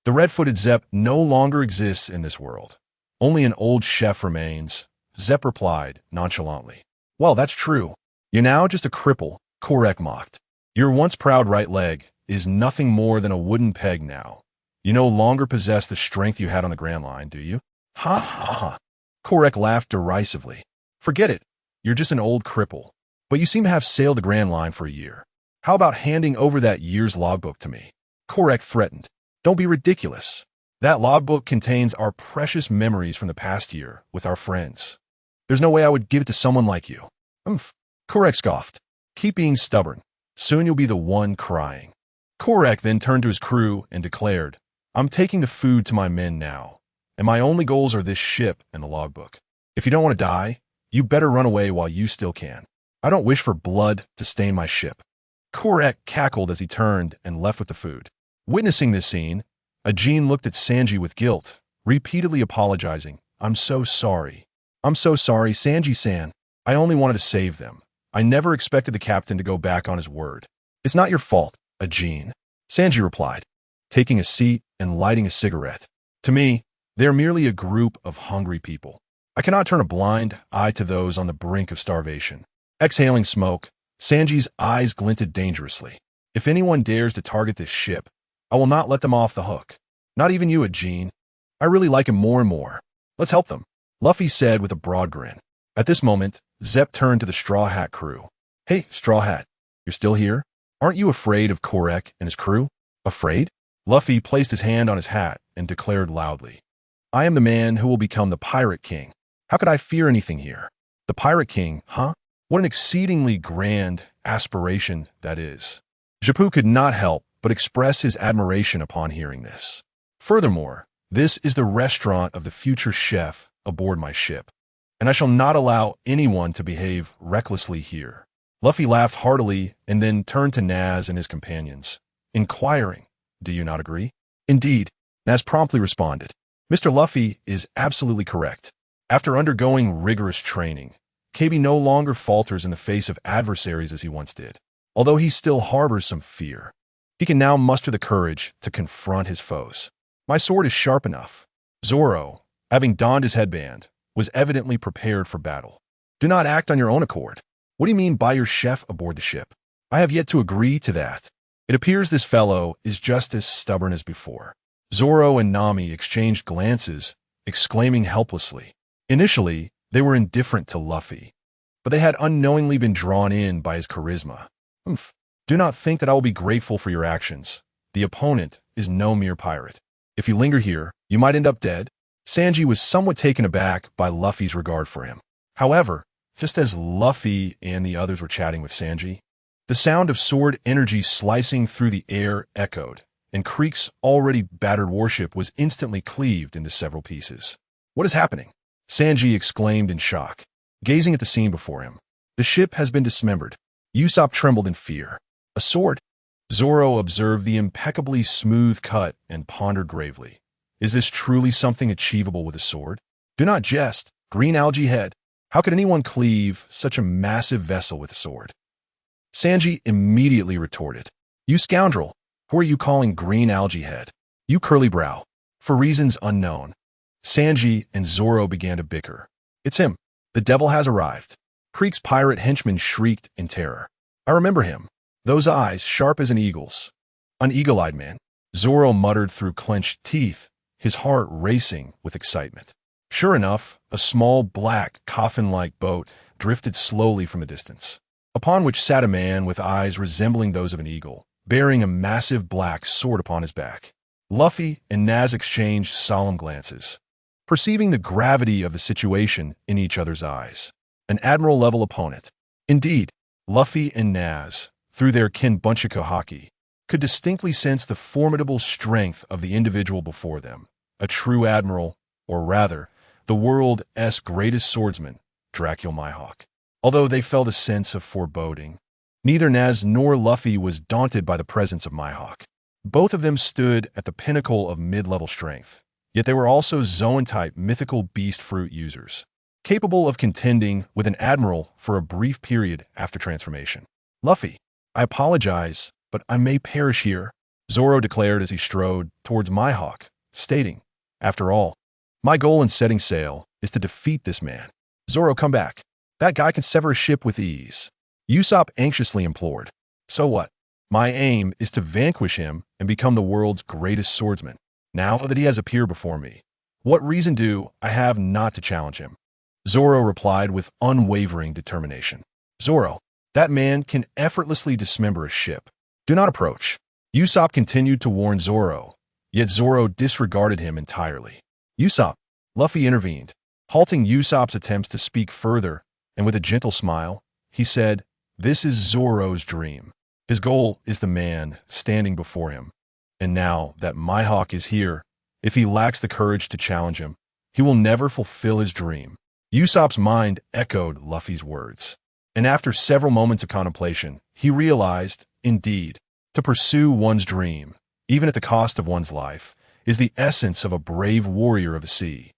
Speaker 1: The red-footed Zepp no longer exists in this world. Only an old chef remains, Zepp replied nonchalantly. Well, that's true. You're now just a cripple, Kurek mocked. Your once proud right leg is nothing more than a wooden peg now. You no longer possess the strength you had on the Grand Line, do you? Ha ha ha. Kurek laughed derisively. Forget it. You're just an old cripple. But you seem to have sailed the Grand Line for a year. How about handing over that year's logbook to me? Kurek threatened. Don't be ridiculous. That logbook contains our precious memories from the past year with our friends. There's no way I would give it to someone like you. Kurek scoffed. Keep being stubborn. Soon you'll be the one crying. Kurek then turned to his crew and declared, I'm taking the food to my men now, and my only goals are this ship and the logbook. If you don't want to die, you better run away while you still can. I don't wish for blood to stain my ship. Kurek cackled as he turned and left with the food. Witnessing this scene, Ajin looked at Sanji with guilt, repeatedly apologizing. I'm so sorry. I'm so sorry, Sanji-san. I only wanted to save them. I never expected the captain to go back on his word. It's not your fault, Ajin. Sanji replied, taking a seat and lighting a cigarette. To me, they're merely a group of hungry people. I cannot turn a blind eye to those on the brink of starvation. Exhaling smoke, Sanji's eyes glinted dangerously. If anyone dares to target this ship, I will not let them off the hook. Not even you, Ajin. I really like him more and more. Let's help them, Luffy said with a broad grin. At this moment, Zepp turned to the Straw Hat crew. Hey, Straw Hat, you're still here? Aren't you afraid of Kurek and his crew? Afraid? Luffy placed his hand on his hat and declared loudly, I am the man who will become the Pirate King. How could I fear anything here? The Pirate King, huh? What an exceedingly grand aspiration that is. Jappu could not help but express his admiration upon hearing this. Furthermore, this is the restaurant of the future chef aboard my ship, and I shall not allow anyone to behave recklessly here. Luffy laughed heartily and then turned to Naz and his companions, inquiring, do you not agree? Indeed, Naz promptly responded. Mr. Luffy is absolutely correct. After undergoing rigorous training, KB no longer falters in the face of adversaries as he once did. Although he still harbors some fear, he can now muster the courage to confront his foes. My sword is sharp enough. Zoro, having donned his headband, was evidently prepared for battle. Do not act on your own accord. What do you mean by your chef aboard the ship? I have yet to agree to that. It appears this fellow is just as stubborn as before. Zoro and Nami exchanged glances, exclaiming helplessly. Initially, they were indifferent to Luffy, but they had unknowingly been drawn in by his charisma. Do not think that I will be grateful for your actions. The opponent is no mere pirate. If you linger here, you might end up dead. Sanji was somewhat taken aback by Luffy's regard for him. However, just as Luffy and the others were chatting with Sanji, the sound of sword energy slicing through the air echoed, and Creek's already battered warship was instantly cleaved into several pieces. What is happening? Sanji exclaimed in shock, gazing at the scene before him. The ship has been dismembered. Usopp trembled in fear. A sword? Zoro observed the impeccably smooth cut and pondered gravely. Is this truly something achievable with a sword? Do not jest, Green Algae Head. How could anyone cleave such a massive vessel with a sword? Sanji immediately retorted. You scoundrel, who are you calling Green Algae Head? You curly brow. For reasons unknown, Sanji and Zoro began to bicker. It's him. The devil has arrived. Creek's pirate henchman shrieked in terror. I remember him. Those eyes sharp as an eagle's. An eagle-eyed man. Zoro muttered through clenched teeth, his heart racing with excitement. Sure enough, a small black coffin-like boat drifted slowly from a distance, upon which sat a man with eyes resembling those of an eagle, bearing a massive black sword upon his back. Luffy and Naz exchanged solemn glances, perceiving the gravity of the situation in each other's eyes. An admiral-level opponent. Indeed, Luffy and Naz, through their Kinbunchaku haki, could distinctly sense the formidable strength of the individual before them, a true admiral, or rather, the world's greatest swordsman, Dracula Mihawk. Although they felt a sense of foreboding, Neither Naz nor Luffy was daunted by the presence of Mihawk. Both of them stood at the pinnacle of mid-level strength, yet they were also Zoan-type mythical beast fruit users, capable of contending with an admiral for a brief period after transformation. Luffy, I apologize, but I may perish here, Zoro declared as he strode towards Mihawk, stating, after all, my goal in setting sail is to defeat this man. Zoro, come back. That guy can sever a ship with ease. Usopp anxiously implored. So what? My aim is to vanquish him and become the world's greatest swordsman. Now that he has appeared before me, what reason do I have not to challenge him? Zoro replied with unwavering determination. Zoro, that man can effortlessly dismember a ship. Do not approach. Usopp continued to warn Zoro, yet Zoro disregarded him entirely. Usopp, Luffy intervened, halting Usopp's attempts to speak further, and with a gentle smile, he said, this is Zoro's dream. His goal is the man standing before him. And now that Mihawk is here, if he lacks the courage to challenge him, he will never fulfill his dream. Usopp's mind echoed Luffy's words. And after several moments of contemplation, he realized, indeed, to pursue one's dream, even at the cost of one's life, is the essence of a brave warrior of the sea.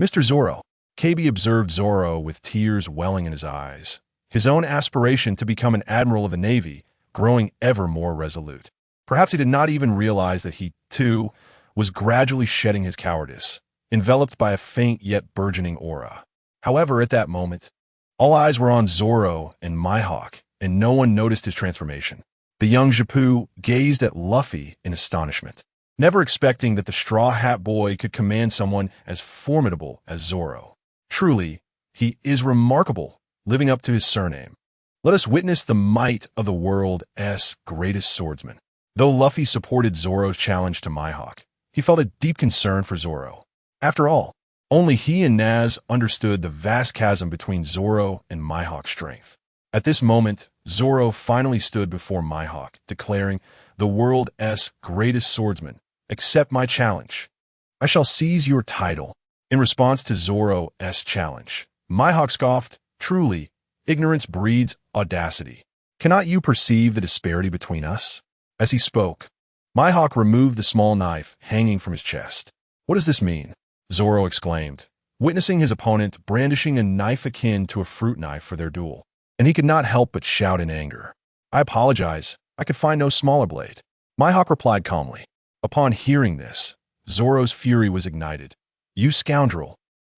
Speaker 1: Mr. Zoro, KB observed Zoro with tears welling in his eyes, his own aspiration to become an admiral of the Navy growing ever more resolute. Perhaps he did not even realize that he, too, was gradually shedding his cowardice, enveloped by a faint yet burgeoning aura. However, at that moment, all eyes were on Zoro and Mihawk, and no one noticed his transformation. The young Jipu gazed at Luffy in astonishment, never expecting that the Straw Hat Boy could command someone as formidable as Zoro. Truly, he is remarkable, living up to his surname. Let us witness the might of the world's greatest swordsman. Though Luffy supported Zoro's challenge to Mihawk, he felt a deep concern for Zoro. After all, only he and Naz understood the vast chasm between Zoro and Mihawk's strength. At this moment, Zoro finally stood before Mihawk, declaring, the world's greatest swordsman, accept my challenge. I shall seize your title. In response to Zoro's challenge, Mihawk scoffed, truly, ignorance breeds audacity. Cannot you perceive the disparity between us? As he spoke, Mihawk removed the small knife hanging from his chest. What does this mean? Zoro exclaimed, witnessing his opponent brandishing a knife akin to a fruit knife for their duel. And he could not help but shout in anger. I apologize, I could find no smaller blade. Mihawk replied calmly. Upon hearing this, Zoro's fury was ignited. You scoundrel!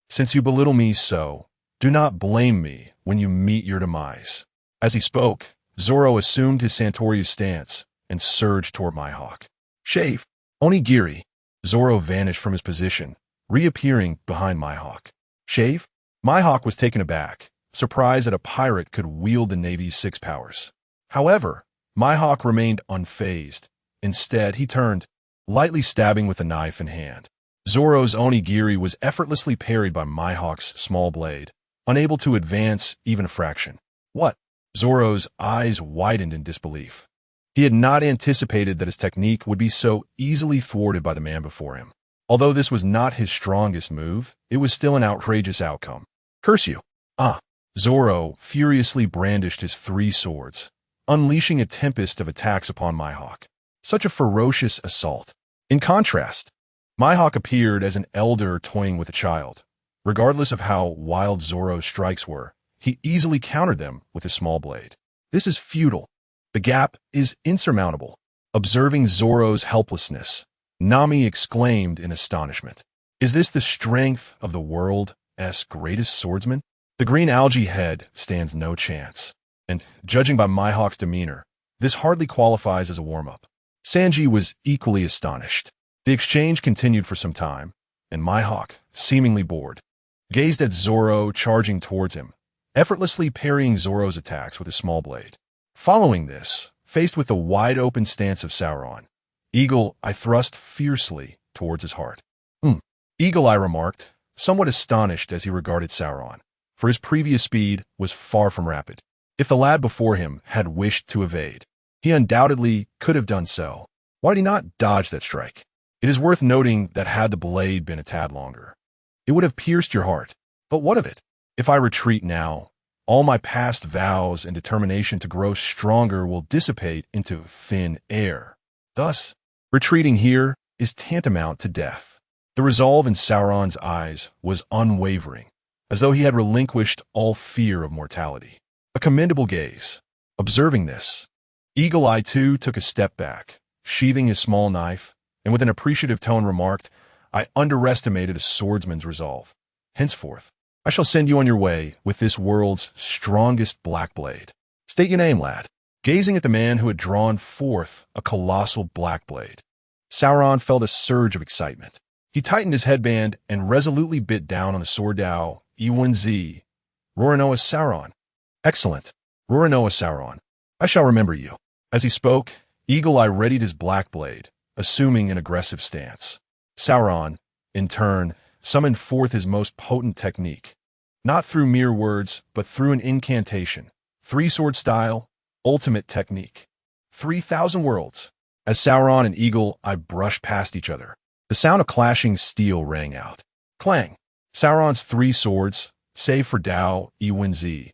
Speaker 1: Since you belittle me so, do not blame me when you meet your demise. As he spoke, Zoro assumed his Santoryu stance and surged toward Mihawk. Shave! Onigiri! Zoro vanished from his position, reappearing behind Mihawk. Shave? Mihawk was taken aback, surprised that a pirate could wield the Navy's 6 powers. However, Mihawk remained unfazed. Instead, he turned, lightly stabbing with the knife in hand. Zoro's onigiri was effortlessly parried by Mihawk's small blade, unable to advance even a fraction. What? Zoro's eyes widened in disbelief. He had not anticipated that his technique would be so easily thwarted by the man before him. Although this was not his strongest move, it was still an outrageous outcome. Curse you! Ah! Zoro furiously brandished his 3 swords, unleashing a tempest of attacks upon Mihawk. Such a ferocious assault. In contrast, Mihawk appeared as an elder toying with a child. Regardless of how wild Zoro's strikes were, he easily countered them with his small blade. This is futile. The gap is insurmountable. Observing Zoro's helplessness, Nami exclaimed in astonishment. Is this the strength of the world's greatest swordsman? The green algae head stands no chance. And, judging by Mihawk's demeanor, this hardly qualifies as a warm-up. Sanji was equally astonished. The exchange continued for some time, and Mihawk, seemingly bored, gazed at Zoro charging towards him, effortlessly parrying Zoro's attacks with his small blade. Following this, faced with the wide-open stance of Sauron, Eagle Eye thrust fiercely towards his heart. Eagle Eye remarked, somewhat astonished as he regarded Sauron, for his previous speed was far from rapid. If the lad before him had wished to evade, he undoubtedly could have done so. Why did he not dodge that strike? It is worth noting that had the blade been a tad longer, it would have pierced your heart. But what of it? If I retreat now, All my past vows and determination to grow stronger will dissipate into thin air. Thus, retreating here is tantamount to death. The resolve in Sauron's eyes was unwavering, as though he had relinquished all fear of mortality. A commendable gaze. Observing this, Eagle Eye too took a step back, sheathing his small knife, and with an appreciative tone remarked, "I underestimated a swordsman's resolve. Henceforth, I shall send you on your way with this world's strongest black blade. State your name, lad." Gazing at the man who had drawn forth a colossal black blade, Sauron felt a surge of excitement. He tightened his headband and resolutely bit down on the sword Dao, Ewenzi, Roranoa Sauron. "Excellent. Roranoa Sauron. I shall remember you." As he spoke, Eagle Eye readied his black blade, assuming an aggressive stance. Sauron, in turn, summoned forth his most potent technique, not through mere words, but through an incantation. Three-sword style, ultimate technique. 3,000 worlds. As Sauron and Eagle Eye brushed past each other, the sound of clashing steel rang out. Clang! Sauron's three swords, save for Dao, Ewenzi,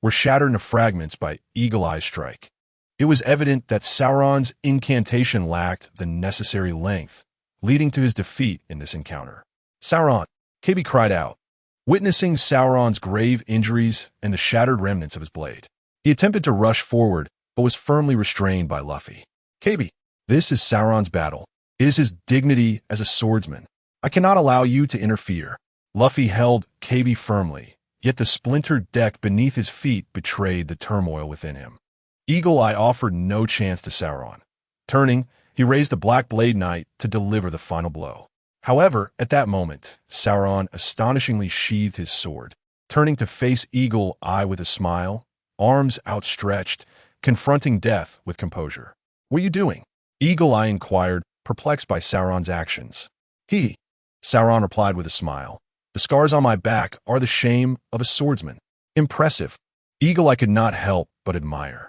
Speaker 1: were shattered into fragments by Eagle Eye's strike. It was evident that Sauron's incantation lacked the necessary length, leading to his defeat in this encounter. "Sauron!" KB cried out, witnessing Sauron's grave injuries and the shattered remnants of his blade. He attempted to rush forward, but was firmly restrained by Luffy. "KB, this is Sauron's battle. It is his dignity as a swordsman. I cannot allow you to interfere." Luffy held KB firmly, yet the splintered deck beneath his feet betrayed the turmoil within him. Eagle Eye offered no chance to Sauron. Turning, he raised the Black Blade Knight to deliver the final blow. However, at that moment, Sauron astonishingly sheathed his sword, turning to face Eagle Eye with a smile, arms outstretched, confronting death with composure. "What are you doing?" Eagle Eye inquired, perplexed by Sauron's actions. Sauron replied with a smile. "The scars on my back are the shame of a swordsman." Impressive. Eagle Eye could not help but admire.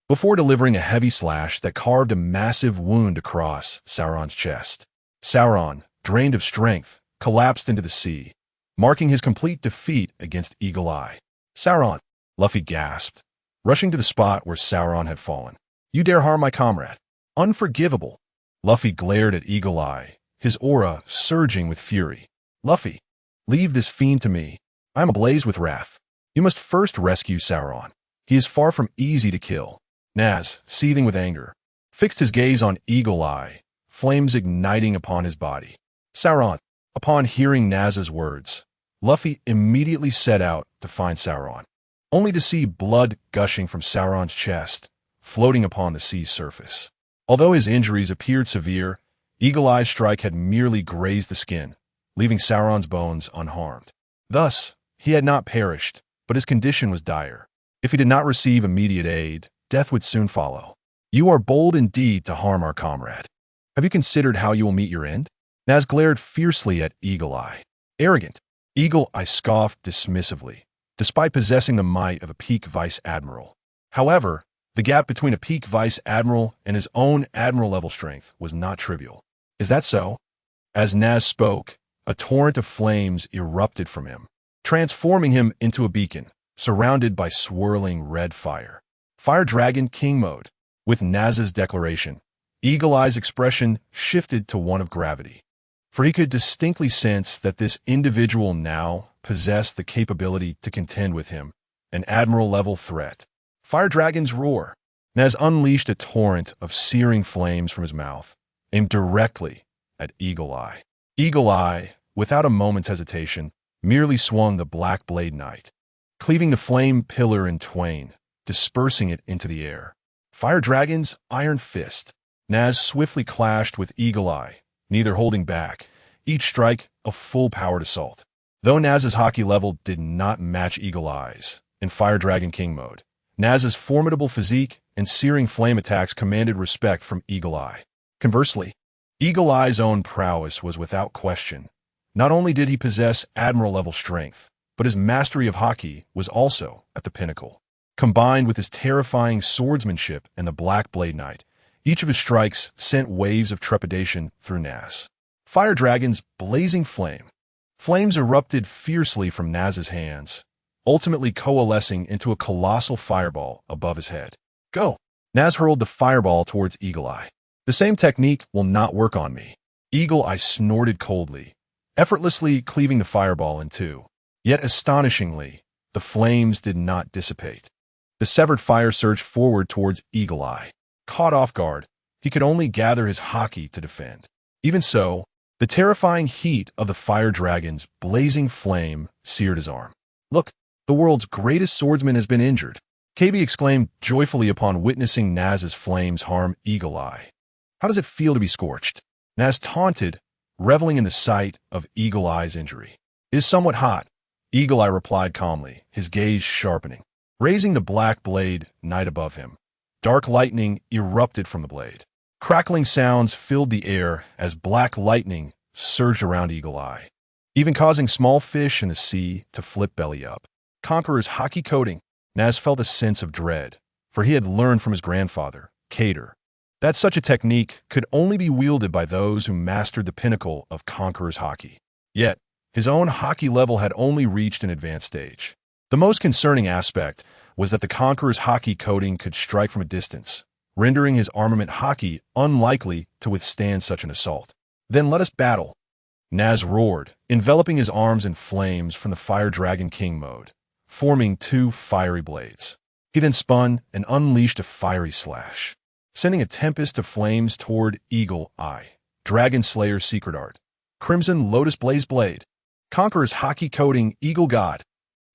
Speaker 1: Before delivering a heavy slash that carved a massive wound across Sauron's chest, Sauron, drained of strength, collapsed into the sea, marking his complete defeat against Eagle Eye. "Sauron!" Luffy gasped, rushing to the spot where Sauron had fallen. "You dare harm my comrade? Unforgivable!" Luffy glared at Eagle Eye, his aura surging with fury. "Luffy, leave this fiend to me. I am ablaze with wrath. You must first rescue Sauron. He is far from easy to kill." Naz, seething with anger, fixed his gaze on Eagle Eye, flames igniting upon his body. "Sauron!" Upon hearing Naz's words, Luffy immediately set out to find Sauron, only to see blood gushing from Sauron's chest, floating upon the sea's surface. Although his injuries appeared severe, Eagle Eye's strike had merely grazed the skin, leaving Sauron's bones unharmed. Thus, he had not perished, but his condition was dire. If he did not receive immediate aid, death would soon follow. "You are bold indeed to harm our comrade. Have you considered how you will meet your end?" Naz glared fiercely at Eagle Eye. "Arrogant!" Eagle Eye scoffed dismissively, despite possessing the might of a peak vice admiral. However, the gap between a peak vice admiral and his own admiral-level strength was not trivial. "Is that so?" As Naz spoke, a torrent of flames erupted from him, transforming him into a beacon, surrounded by swirling red fire. Fire Dragon King Mode. With Naz's declaration, Eagle Eye's expression shifted to one of gravity, for he could distinctly sense that this individual now possessed the capability to contend with him, an admiral-level threat. Fire Dragon's Roar. Naz unleashed a torrent of searing flames from his mouth, aimed directly at Eagle Eye. Eagle Eye, without a moment's hesitation, merely swung the Black Blade Knight, cleaving the flame pillar in twain, dispersing it into the air. Fire Dragon's Iron Fist. Naz swiftly clashed with Eagle Eye, neither holding back, each strike a full-powered assault. Though Naz's hockey level did not match Eagle Eye's in Fire Dragon King mode, Naz's formidable physique and searing flame attacks commanded respect from Eagle Eye. Conversely, Eagle Eye's own prowess was without question. Not only did he possess admiral-level strength, but his mastery of hockey was also at the pinnacle. Combined with his terrifying swordsmanship and the Black Blade Knight, each of his strikes sent waves of trepidation through Naz. Fire Dragon's Blazing Flame. Flames erupted fiercely from Naz's hands, ultimately coalescing into a colossal fireball above his head. Go! Naz hurled the fireball towards Eagle Eye. The same technique will not work on me. Eagle Eye snorted coldly, effortlessly cleaving the fireball in two. Yet astonishingly, the flames did not dissipate. The severed fire surged forward towards Eagle Eye. Caught off guard, he could only gather his haki to defend. Even so, the terrifying heat of the fire dragon's blazing flame seared his arm. Look, the world's greatest swordsman has been injured. KB exclaimed joyfully upon witnessing Naz's flames harm Eagle Eye. How does it feel to be scorched? Naz taunted, reveling in the sight of Eagle Eye's injury. It is somewhat hot, Eagle Eye replied calmly, his gaze sharpening. Raising the black blade night above him, dark lightning erupted from the blade. Crackling sounds filled the air as black lightning surged around Eagle Eye, even causing small fish in the sea to flip belly up. Conqueror's haki coating. Naz felt a sense of dread, for he had learned from his grandfather, Cater, that such a technique could only be wielded by those who mastered the pinnacle of Conqueror's haki. Yet, his own haki level had only reached an advanced stage. The most concerning aspect was that the Conqueror's haki coating could strike from a distance, rendering his armament haki unlikely to withstand such an assault. Then let us battle. Naz roared, enveloping his arms in flames from the Fire Dragon King mode, forming two fiery blades. He then spun and unleashed a fiery slash, sending a tempest of flames toward Eagle Eye. Dragon Slayer's secret art. Crimson Lotus Blaze Blade. Conqueror's haki coating Eagle God.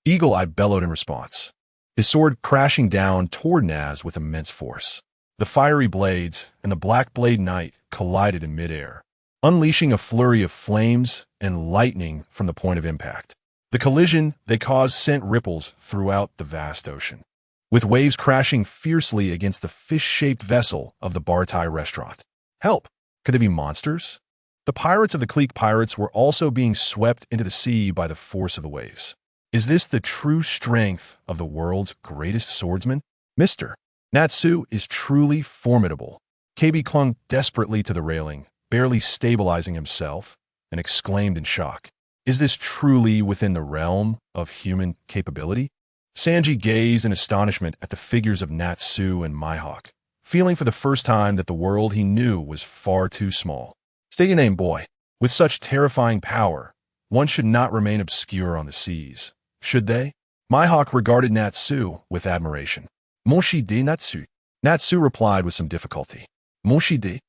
Speaker 1: Eagle Eye bellowed in response, his sword crashing down toward Naz with immense force. The fiery blades and the Black Blade Knight collided in midair, unleashing a flurry of flames and lightning from the point of impact. The collision they caused sent ripples throughout the vast ocean, with waves crashing fiercely against the fish-shaped vessel of the Bartai restaurant. Help! Could they be monsters? The pirates of the Clique Pirates were also being swept into the sea by the force of the waves. Is this the true strength of the world's greatest swordsman? Mr. Natsu is truly formidable. KB clung desperately to the railing, barely stabilizing himself, and exclaimed in shock. Is this truly within the realm of human capability? Sanji gazed in astonishment at the figures of Natsu and Mihawk, feeling for the first time that the world he knew was far too small. State your name, boy. With such terrifying power, one should not remain obscure on the seas, should they? Mihawk regarded Natsu with admiration. Moshide Natsu. Natsu replied with some difficulty. Moshide?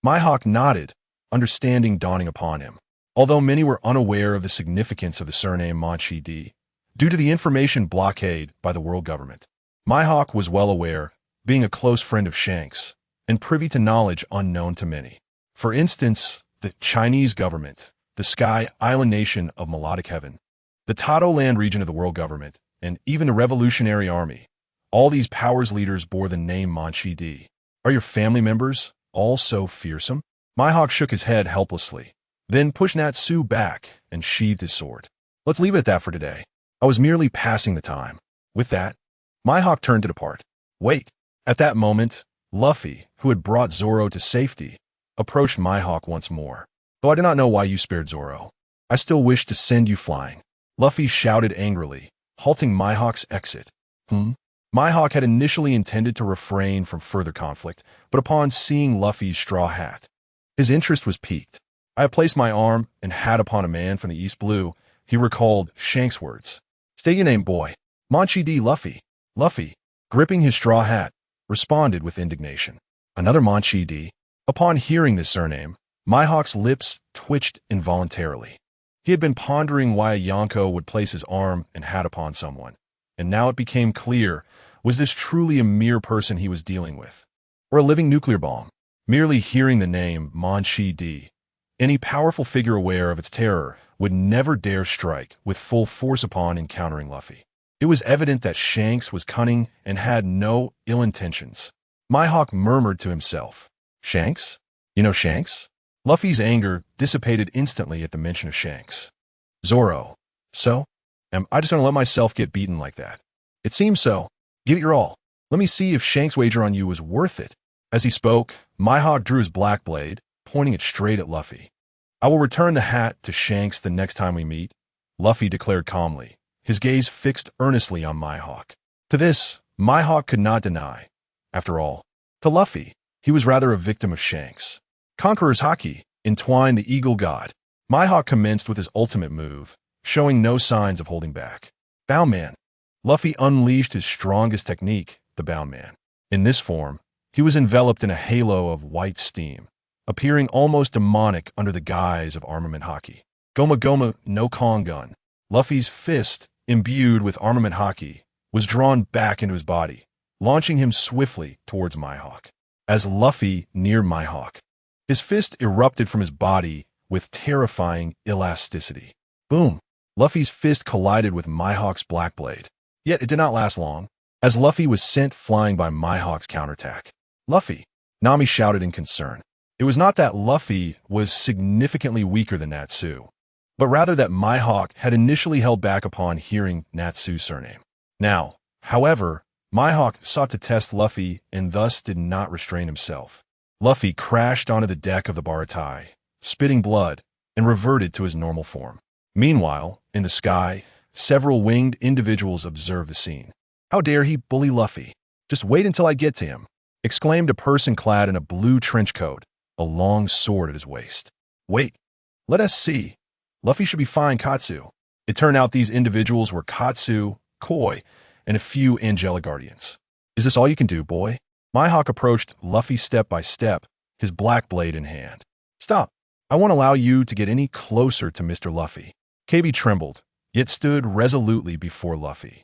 Speaker 1: Mihawk nodded, understanding dawning upon him. Although many were unaware of the significance of the surname Moshide, due to the information blockade by the world government, Mihawk was well aware, being a close friend of Shanks, and privy to knowledge unknown to many. For instance, the Chinese government, the Sky Island nation of Melodic Heaven, the Tato land region of the world government, and even the Revolutionary Army. All these powers leaders bore the name Moshide. Are your family members all so fearsome? Mihawk shook his head helplessly, then pushed Natsu back and sheathed his sword. Let's leave it at that for today. I was merely passing the time. With that, Mihawk turned to depart. Wait. At that moment, Luffy, who had brought Zoro to safety, approached Mihawk once more. Though I do not know why you spared Zoro, I still wish to send you flying. Luffy shouted angrily, halting Mihawk's exit. Mihawk had initially intended to refrain from further conflict, but upon seeing Luffy's straw hat, his interest was piqued. I have placed my arm and hat upon a man from the East Blue. He recalled Shanks' words. State your name, boy. Moshide Luffy. Luffy, gripping his straw hat, responded with indignation. Another Moshide. Upon hearing this surname, Mihawk's lips twitched involuntarily. He had been pondering why a Yonko would place his arm and hat upon someone, and now it became clear, was this truly a mere person he was dealing with, or a living nuclear bomb? Merely hearing the name Moshide, any powerful figure aware of its terror would never dare strike with full force upon encountering Luffy. It was evident that Shanks was cunning and had no ill intentions. Mihawk murmured to himself, Shanks? You know Shanks? Luffy's anger dissipated instantly at the mention of Shanks. Zoro. So? Am I just going to let myself get beaten like that? It seems so. Give it your all. Let me see if Shanks' wager on you was worth it. As he spoke, Mihawk drew his black blade, pointing it straight at Luffy. I will return the hat to Shanks the next time we meet, Luffy declared calmly, his gaze fixed earnestly on Mihawk. To this, Mihawk could not deny. After all, to Luffy, he was rather a victim of Shanks. Conqueror's Haki entwined the Eagle God. Mihawk commenced with his ultimate move, showing no signs of holding back. Bound Man. Luffy unleashed his strongest technique, the Bound Man. In this form, he was enveloped in a halo of white steam, appearing almost demonic under the guise of armament Haki. Goma Goma no Gun. Luffy's fist, imbued with armament Haki, was drawn back into his body, launching him swiftly towards Mihawk. As Luffy neared Mihawk, his fist erupted from his body with terrifying elasticity. Boom! Luffy's fist collided with Mihawk's black blade. Yet it did not last long, as Luffy was sent flying by Mihawk's counterattack. Luffy! Nami shouted in concern. It was not that Luffy was significantly weaker than Natsu, but rather that Mihawk had initially held back upon hearing Natsu's surname. Now, however, Mihawk sought to test Luffy and thus did not restrain himself. Luffy crashed onto the deck of the Baratai, spitting blood, and reverted to his normal form. Meanwhile, in the sky, several winged individuals observed the scene. "How dare he bully Luffy? Just wait until I get to him," exclaimed a person clad in a blue trench coat, a long sword at his waist. "Wait, let us see. Luffy should be fine, Katsu." It turned out these individuals were Katsu, Koi, and a few Angelic Guardians. "Is this all you can do, boy?" Mihawk approached Luffy step by step, his black blade in hand. "Stop. I won't allow you to get any closer to Mr. Luffy." KB trembled, yet stood resolutely before Luffy.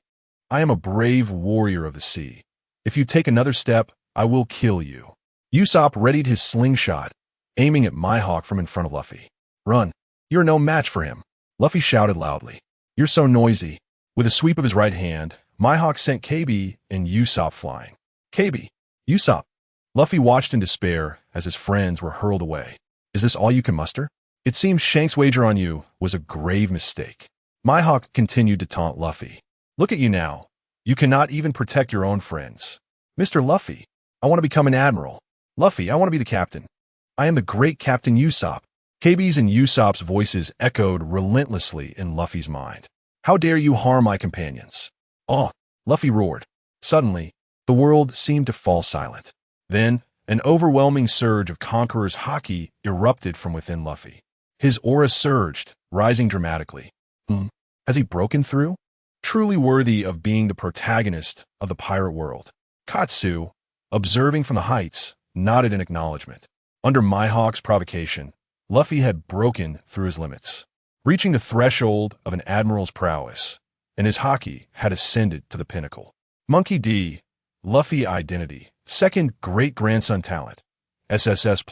Speaker 1: "I am a brave warrior of the sea. If you take another step, I will kill you." Usopp readied his slingshot, aiming at Mihawk from in front of Luffy. "Run. You're no match for him." Luffy shouted loudly. "You're so noisy." With a sweep of his right hand, Mihawk sent KB and Usopp flying. "KB! Usopp!" Luffy watched in despair as his friends were hurled away. "Is this all you can muster? It seems Shanks' wager on you was a grave mistake." Mihawk continued to taunt Luffy. "Look at you now. You cannot even protect your own friends. Mr. Luffy, I want to become an admiral. Luffy, I want to be the captain. I am the great Captain Usopp." KB's and Usopp's voices echoed relentlessly in Luffy's mind. "How dare you harm my companions?" "Oh!" Luffy roared. Suddenly, the world seemed to fall silent. Then, an overwhelming surge of Conqueror's Haki erupted from within Luffy. His aura surged, rising dramatically. Has he broken through? Truly worthy of being the protagonist of the pirate world. Katsu, observing from the heights, nodded in acknowledgement. Under Mihawk's provocation, Luffy had broken through his limits, reaching the threshold of an admiral's prowess, and his Haki had ascended to the pinnacle. Monkey D, Luffy identity, second great-grandson talent, SSS+.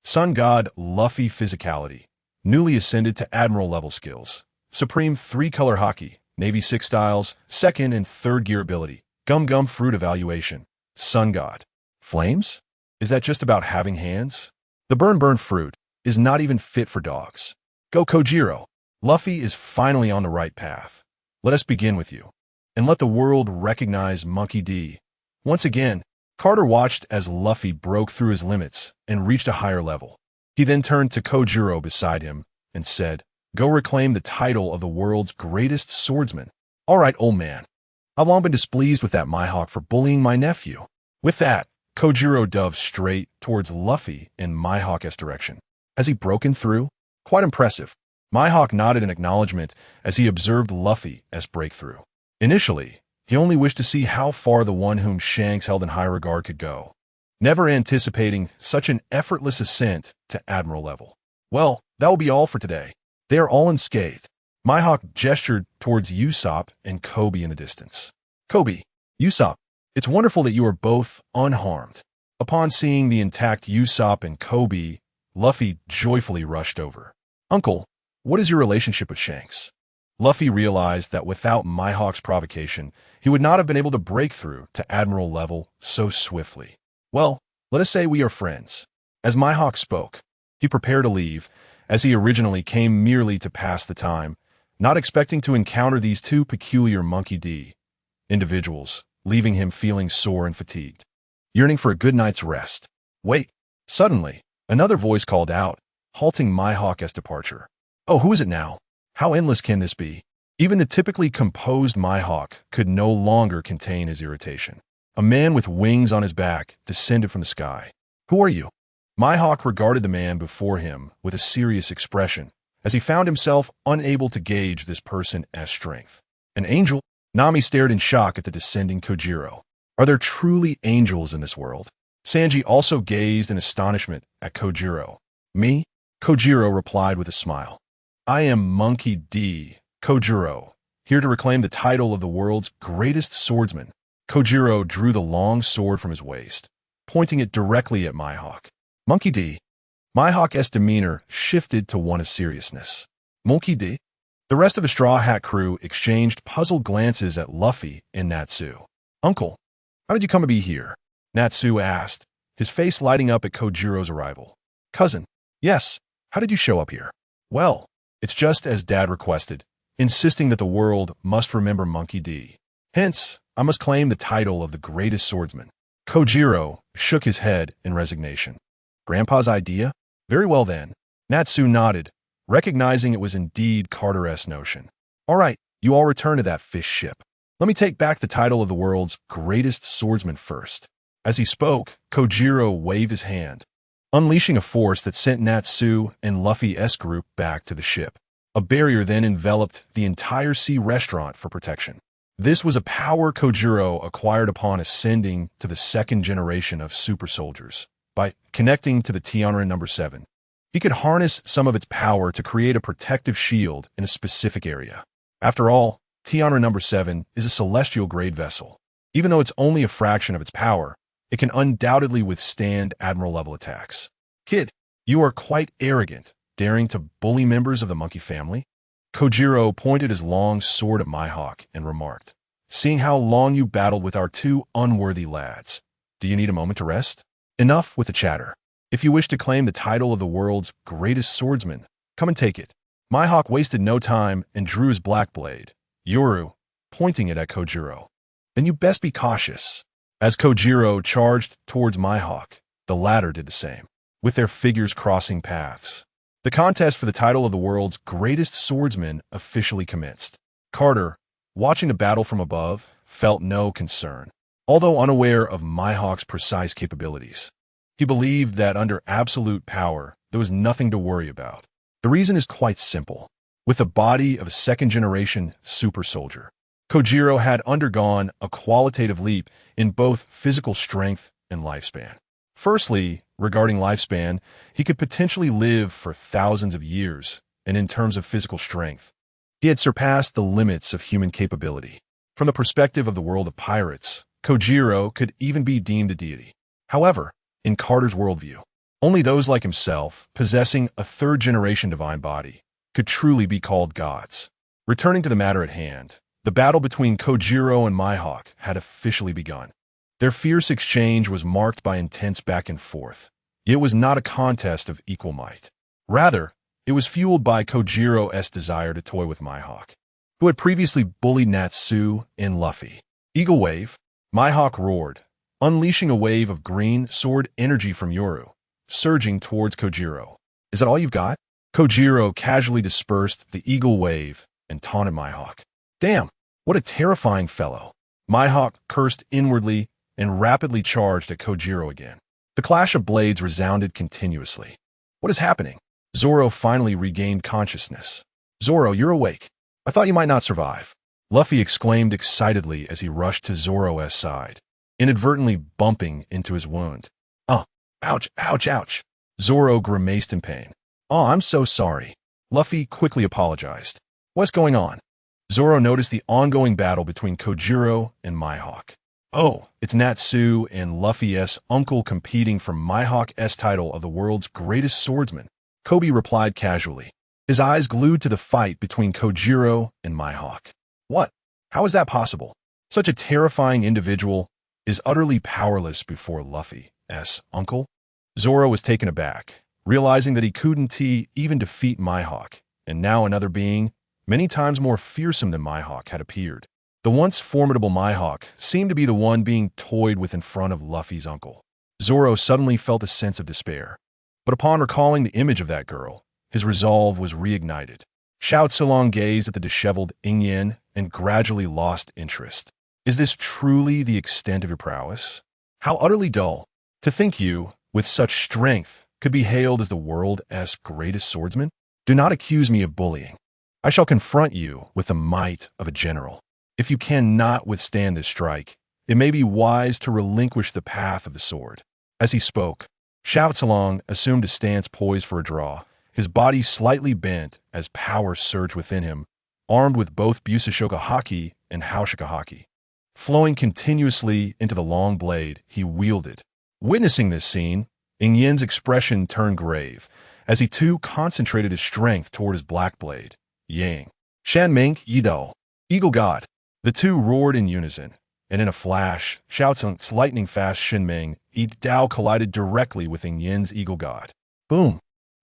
Speaker 1: Sun God Luffy physicality, newly ascended to admiral level skills. Supreme 3-color Haki, Navy 6 styles, second and third gear ability. Gum Gum fruit evaluation. Sun God. Flames? Is that just about having hands? The Burn fruit is not even fit for dogs. Go Kojiro. Luffy is finally on the right path. Let us begin with you. And let the world recognize Monkey D. Once again, Carter watched as Luffy broke through his limits and reached a higher level. He then turned to Kojiro beside him and said, "Go reclaim the title of the world's greatest swordsman." "All right, old man. I've long been displeased with that Mihawk for bullying my nephew." With that, Kojiro dove straight towards Luffy in Mihawk's direction. Has he broken through? Quite impressive. Mihawk nodded in acknowledgement as he observed Luffy as breakthrough. Initially, he only wished to see how far the one whom Shanks held in high regard could go, never anticipating such an effortless ascent to admiral level. Well, that will be all for today. They are all unscathed. Mihawk gestured towards Usopp and Kobe in the distance. "Kobe, Usopp, it's wonderful that you are both unharmed." Upon seeing the intact Usopp and Kobe, Luffy joyfully rushed over. "Uncle, what is your relationship with Shanks?" Luffy realized that without Mihawk's provocation, he would not have been able to break through to admiral level so swiftly. "Well, let us say we are friends." As Mihawk spoke, he prepared to leave, as he originally came merely to pass the time, not expecting to encounter these two peculiar Monkey D individuals, leaving him feeling sore and fatigued, yearning for a good night's rest. Wait! Suddenly, another voice called out, halting Mihawk's departure. "Oh, who is it now? How endless can this be?" Even the typically composed Mihawk could no longer contain his irritation. A man with wings on his back descended from the sky. "Who are you?" Mihawk regarded the man before him with a serious expression, as he found himself unable to gauge this person's strength. "An angel?" Nami stared in shock at the descending Kojiro. Are there truly angels in this world? Sanji also gazed in astonishment at Kojiro. "Me?" Kojiro replied with a smile. "I am Monkey D. Kojiro, here to reclaim the title of the world's greatest swordsman." Kojiro drew the long sword from his waist, pointing it directly at Mihawk. "Monkey D." Mihawk's demeanor shifted to one of seriousness. "Monkey D?" The rest of the Straw Hat crew exchanged puzzled glances at Luffy and Natsu. "Uncle, how did you come to be here?" Natsu asked, his face lighting up at Kojiro's arrival. "Cousin, yes, how did you show up here?" "Well, it's just as Dad requested, insisting that the world must remember Monkey D. Hence, I must claim the title of the greatest swordsman." Kojiro shook his head in resignation. "Grandpa's idea? Very well then." Natsu nodded, recognizing it was indeed Carter's notion. "All right, you all return to that fish ship. Let me take back the title of the world's greatest swordsman first." As he spoke, Kojiro waved his hand, unleashing a force that sent Natsu and Luffy's group back to the ship. A barrier then enveloped the entire sea restaurant for protection. This was a power Kojiro acquired upon ascending to the second generation of super soldiers. By connecting to the Tianren No. 7, he could harness some of its power to create a protective shield in a specific area. After all, Tianren No. 7 is a celestial-grade vessel. Even though it's only a fraction of its power, it can undoubtedly withstand Admiral-level attacks. "Kid, you are quite arrogant, daring to bully members of the monkey family." Kojiro pointed his long sword at Mihawk and remarked, "Seeing how long you battled with our two unworthy lads, do you need a moment to rest? Enough with the chatter. If you wish to claim the title of the world's greatest swordsman, come and take it." Mihawk wasted no time and drew his black blade, Yoru, pointing it at Kojiro. "Then you best be cautious." As Kojiro charged towards Mihawk, the latter did the same, with their figures crossing paths. The contest for the title of the world's greatest swordsman officially commenced. Carter, watching the battle from above, felt no concern, although unaware of Mihawk's precise capabilities. He believed that under absolute power, there was nothing to worry about. The reason is quite simple. With the body of a second-generation super soldier, Kojiro had undergone a qualitative leap in both physical strength and lifespan. Firstly, regarding lifespan, he could potentially live for thousands of years, and in terms of physical strength, he had surpassed the limits of human capability. From the perspective of the world of pirates, Kojiro could even be deemed a deity. However, in Carter's worldview, only those like himself, possessing a third-generation divine body, could truly be called gods. Returning to the matter at hand, the battle between Kojiro and Mihawk had officially begun. Their fierce exchange was marked by intense back and forth. It was not a contest of equal might. Rather, it was fueled by Kojiro's desire to toy with Mihawk, who had previously bullied Natsu and Luffy. "Eagle Wave," Mihawk roared, unleashing a wave of green sword energy from Yoru, surging towards Kojiro. "Is that all you've got?" Kojiro casually dispersed the Eagle Wave and taunted Mihawk. "Damn, what a terrifying fellow." Mihawk cursed inwardly and rapidly charged at Kojiro again. The clash of blades resounded continuously. "What is happening?" Zoro finally regained consciousness. "Zoro, you're awake. I thought you might not survive." Luffy exclaimed excitedly as he rushed to Zoro's side, inadvertently bumping into his wound. Ouch, ouch, ouch." Zoro grimaced in pain. "Oh, I'm so sorry." Luffy quickly apologized. "What's going on?" Zoro noticed the ongoing battle between Kojiro and Mihawk. "Oh, it's Natsu and Luffy's uncle competing for Mihawk's title of the world's greatest swordsman," Kobe replied casually, his eyes glued to the fight between Kojiro and Mihawk. "What? How is that possible? Such a terrifying individual is utterly powerless before Luffy's uncle." Zoro was taken aback, realizing that he couldn't even defeat Mihawk, and now another being, many times more fearsome than Mihawk, had appeared. The once formidable Mihawk seemed to be the one being toyed with in front of Luffy's uncle. Zoro suddenly felt a sense of despair, but upon recalling the image of that girl, his resolve was reignited. Xiao Tsulong gazed at the disheveled Yin and gradually lost interest. Is this truly the extent of your prowess? How utterly dull. To think you, with such strength, could be hailed as the world's greatest swordsman? Do not accuse me of bullying. I shall confront you with the might of a general. If you cannot withstand this strike, it may be wise to relinquish the path of the sword. As he spoke, Xiao Tsulong assumed a stance poised for a draw, his body slightly bent as power surged within him, armed with both Busashoka Haki and Haushika Haki. Flowing continuously into the long blade, he wielded. Witnessing this scene, Yin's expression turned grave, as he too concentrated his strength toward his black blade. Yang. Shanming Yidao. Eagle God. The two roared in unison, and in a flash, Xiao Tsung's lightning-fast Shinming Yidao collided directly with Yin's Eagle God. Boom!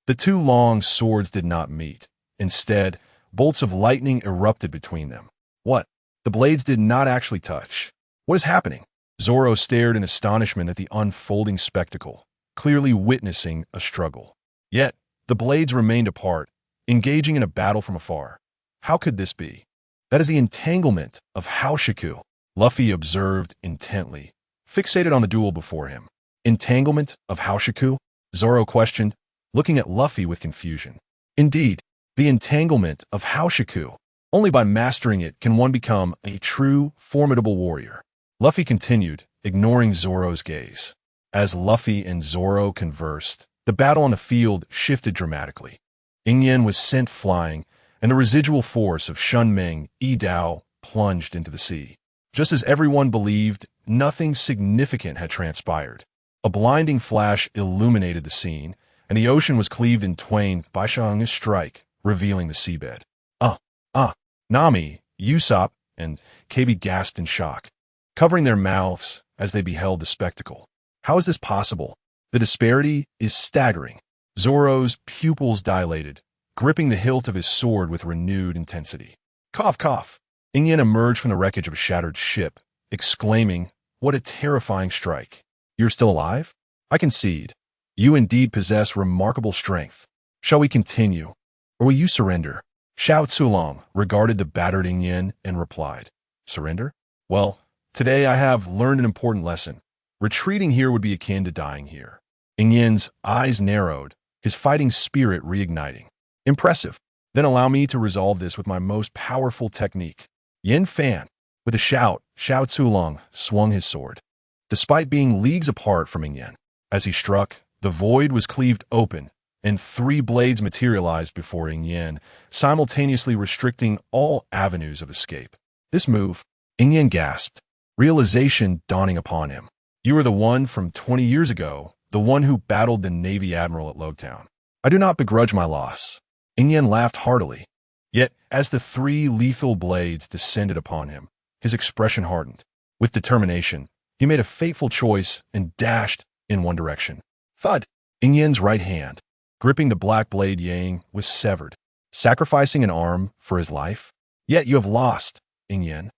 Speaker 1: The two long swords did not meet. Instead, bolts of lightning erupted between them. What? The blades did not actually touch. What is happening? Zoro stared in astonishment at the unfolding spectacle, clearly witnessing a struggle. Yet, the blades remained apart, engaging in a battle from afar. How could this be? That is the entanglement of Haoshiku, Luffy observed intently, fixated on the duel before him. Entanglement of Haoshiku? Zoro questioned, looking at Luffy with confusion. Indeed, the entanglement of Haoshiku. Only by mastering it can one become a true, formidable warrior. Luffy continued, ignoring Zoro's gaze. As Luffy and Zoro conversed, the battle on the field shifted dramatically. Yin was sent flying, and the residual force of Shenming Yidao plunged into the sea. Just as everyone believed, nothing significant had transpired. A blinding flash illuminated the scene, and the ocean was cleaved in twain by Shang's strike, revealing the seabed. Nami, Usopp, and KB gasped in shock, covering their mouths as they beheld the spectacle. How is this possible? The disparity is staggering. Zoro's pupils dilated, gripping the hilt of his sword with renewed intensity. Cough, cough. Yin emerged from the wreckage of a shattered ship, exclaiming, "What a terrifying strike. You're still alive? I concede. You indeed possess remarkable strength. Shall we continue, or will you surrender?" Xiao Tsulong regarded the battered Yin and replied, "Surrender? Well, today I have learned an important lesson. Retreating here would be akin to dying here." Yin's eyes narrowed, his fighting spirit reigniting. Impressive. Then allow me to resolve this with my most powerful technique. Yin Fan. With a shout, Xiao Tsulong swung his sword. Despite being leagues apart from Yin, as he struck, the void was cleaved open, and 3 blades materialized before Yin, simultaneously restricting all avenues of escape. This move, Yin gasped, realization dawning upon him. You are the one from 20 years ago, the one who battled the Navy Admiral at Logtown. I do not begrudge my loss. Yin laughed heartily. Yet, as the 3 lethal blades descended upon him, his expression hardened. With determination, he made a fateful choice and dashed in one direction. Thud! Yin's right hand, gripping the black blade Yang, was severed, sacrificing an arm for his life. Yet you have lost, Yin.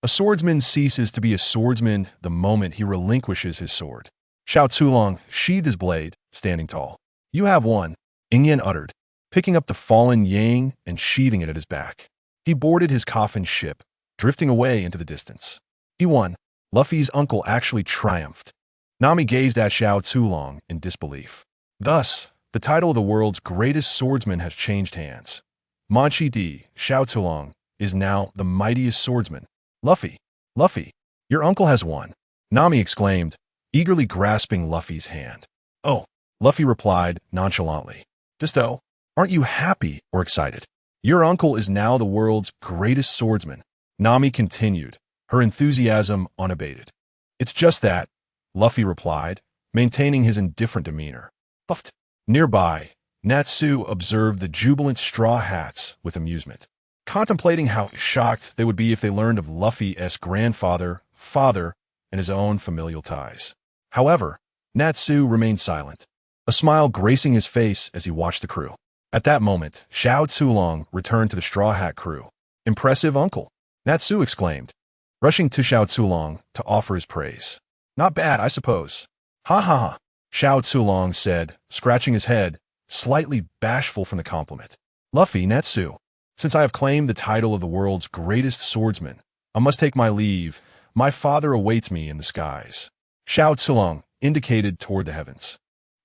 Speaker 1: A swordsman ceases to be a swordsman the moment he relinquishes his sword. Xiao Tsulong sheathed his blade, standing tall. You have won, Yin uttered, picking up the fallen Yang and sheathing it at his back. He boarded his coffin ship, drifting away into the distance. He won. Luffy's uncle actually triumphed. Nami gazed at Xiao Tsulong in disbelief. Thus, the title of the world's greatest swordsman has changed hands. Manchi D. Xiao Tsulong is now the mightiest swordsman. Luffy, your uncle has won, Nami exclaimed, eagerly grasping Luffy's hand. Oh, Luffy replied nonchalantly. Just oh, aren't you happy or excited? Your uncle is now the world's greatest swordsman. Nami continued, her enthusiasm unabated. It's just that, Luffy replied, maintaining his indifferent demeanor. Puffed. Nearby, Natsu observed the jubilant Straw Hats with amusement, contemplating how shocked they would be if they learned of Luffy's grandfather, father, and his own familial ties. However, Natsu remained silent, a smile gracing his face as he watched the crew. At that moment, Xiao Tsulong returned to the Straw Hat crew. Impressive, uncle, Natsu exclaimed, rushing to Xiao Tsulong to offer his praise. Not bad, I suppose. Ha ha ha, Xiao Tsulong said, scratching his head, slightly bashful from the compliment. Luffy, Natsu, Since I have claimed the title of the world's greatest swordsman, I must take my leave. My father awaits me in the skies. Xiao Tsulong indicated toward the heavens.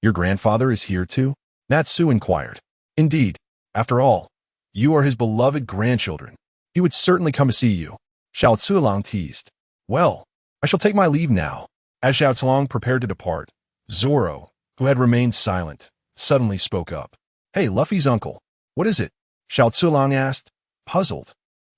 Speaker 1: Your grandfather is here too? Natsu inquired. Indeed. After all, you are his beloved grandchildren. He would certainly come to see you. Xiao Tsulong teased. Well, I shall take my leave now. As Xiao Tsulong prepared to depart, Zoro, who had remained silent, suddenly spoke up. Hey, Luffy's uncle. What is it? Xiao Tsulong asked, puzzled.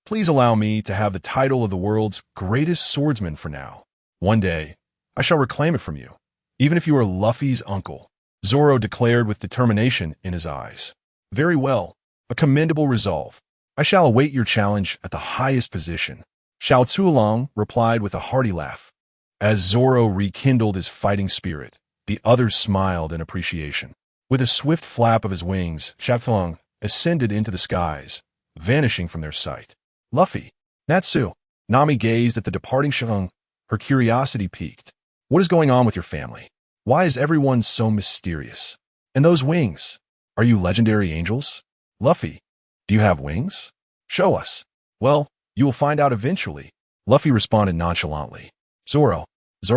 Speaker 1: Please allow me to have the title of the world's greatest swordsman for now. One day, I shall reclaim it from you, even if you are Luffy's uncle. Zoro declared with determination in his eyes. Very well, a commendable resolve. I shall await your challenge at the highest position. Xiao Tsulong replied with a hearty laugh. As Zoro rekindled his fighting spirit, the others smiled in appreciation. With a swift flap of his wings, Xiao Tsulong ascended into the skies, vanishing from their sight. Luffy, Natsu, Nami gazed at the departing Tsulong, her curiosity piqued. What is going on with your family? Why is everyone so mysterious? And those wings? Are you legendary angels? Luffy, do you have wings? Show us. Well, you will find out eventually. Luffy responded nonchalantly. Zoro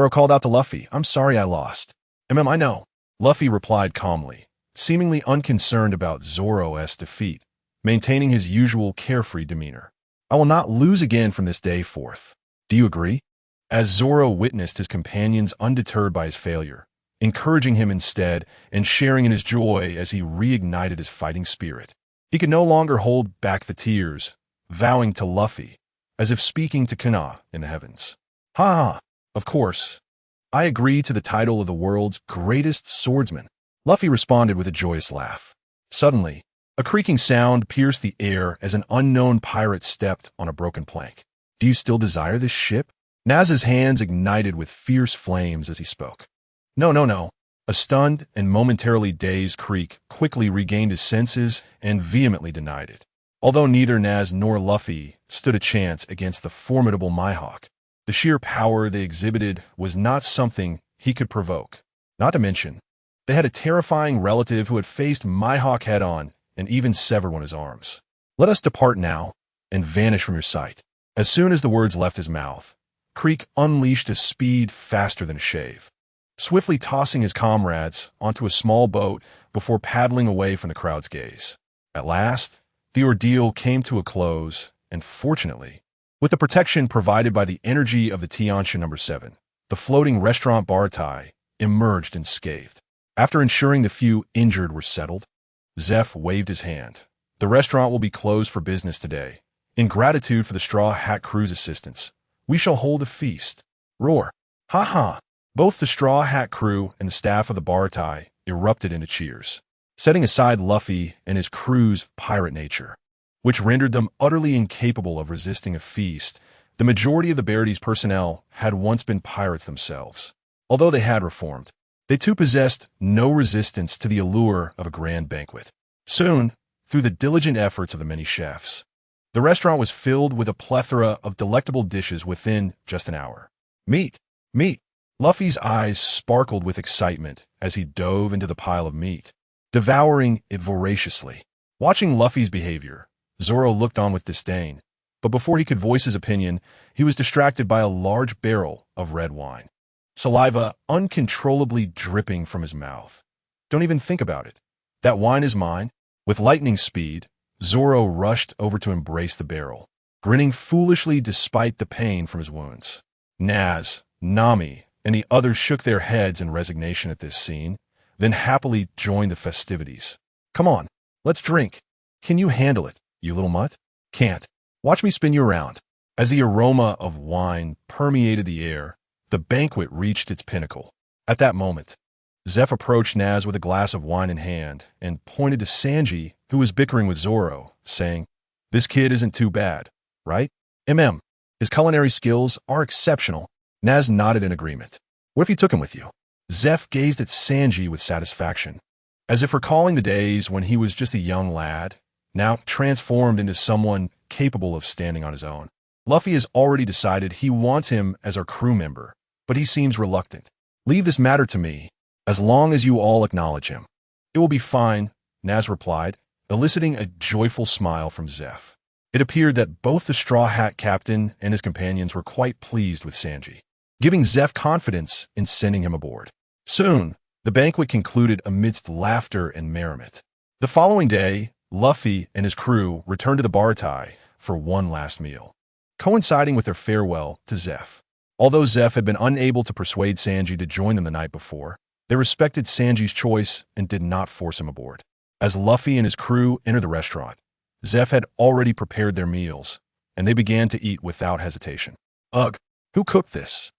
Speaker 1: called out to Luffy, I'm sorry I lost. I know. Luffy replied calmly, seemingly unconcerned about Zoro's defeat, maintaining his usual carefree demeanor. I will not lose again from this day forth. Do you agree? As Zoro witnessed his companions undeterred by his failure, encouraging him instead and sharing in his joy as he reignited his fighting spirit, he could no longer hold back the tears, vowing to Luffy, as if speaking to Kana in the heavens. Ha! Of course. I agree to the title of the world's greatest swordsman. Luffy responded with a joyous laugh. Suddenly, a creaking sound pierced the air as an unknown pirate stepped on a broken plank. Do you still desire this ship? Naz's hands ignited with fierce flames as he spoke. No. A stunned and momentarily dazed Creek quickly regained his senses and vehemently denied it. Although neither Naz nor Luffy stood a chance against the formidable Mihawk, the sheer power they exhibited was not something he could provoke. Not to mention, they had a terrifying relative who had faced Mihawk head-on and even severed one of his arms. Let us depart now and vanish from your sight. As soon as the words left his mouth, Creek unleashed a speed faster than a shave, swiftly tossing his comrades onto a small boat before paddling away from the crowd's gaze. At last, the ordeal came to a close, and fortunately, with the protection provided by the energy of the Tiansha No. 7, the floating restaurant Bartai emerged unscathed. After ensuring the few injured were settled, Zeph waved his hand. The restaurant will be closed for business today. In gratitude for the Straw Hat Crew's assistance, we shall hold a feast. Roar. Ha ha. Both the Straw Hat Crew and the staff of the Bartai erupted into cheers, setting aside Luffy and his crew's pirate nature, which rendered them utterly incapable of resisting a feast. The majority of the Barides personnel had once been pirates themselves. Although they had reformed, they too possessed no resistance to the allure of a grand banquet. Soon, through the diligent efforts of the many chefs, the restaurant was filled with a plethora of delectable dishes within just an hour. Meat! Luffy's eyes sparkled with excitement as he dove into the pile of meat, devouring it voraciously. Watching Luffy's behavior, Zoro looked on with disdain, but before he could voice his opinion, he was distracted by a large barrel of red wine, saliva uncontrollably dripping from his mouth. Don't even think about it. That wine is mine. With lightning speed, Zoro rushed over to embrace the barrel, grinning foolishly despite the pain from his wounds. Naz, Nami, and the others shook their heads in resignation at this scene, then happily joined the festivities. Come on, let's drink. Can you handle it, you little mutt? Can't. Watch me spin you around. As the aroma of wine permeated the air, the banquet reached its pinnacle. At that moment, Zeph approached Naz with a glass of wine in hand and pointed to Sanji, who was bickering with Zoro, saying, This kid isn't too bad, right? His culinary skills are exceptional. Naz nodded in agreement. What if you took him with you? Zeph gazed at Sanji with satisfaction, as if recalling the days when he was just a young lad, now transformed into someone capable of standing on his own. Luffy has already decided he wants him as our crew member, but he seems reluctant. Leave this matter to me, as long as you all acknowledge him. It will be fine, Naz replied, eliciting a joyful smile from Zeph. It appeared that both the Straw Hat Captain and his companions were quite pleased with Sanji, giving Zeph confidence in sending him aboard. Soon, the banquet concluded amidst laughter and merriment. The following day, Luffy and his crew returned to the Baratai for one last meal, coinciding with their farewell to Zeph. Although Zeph had been unable to persuade Sanji to join them the night before, they respected Sanji's choice and did not force him aboard. As Luffy and his crew entered the restaurant, Zeph had already prepared their meals, and they began to eat without hesitation. Ugh, who cooked this?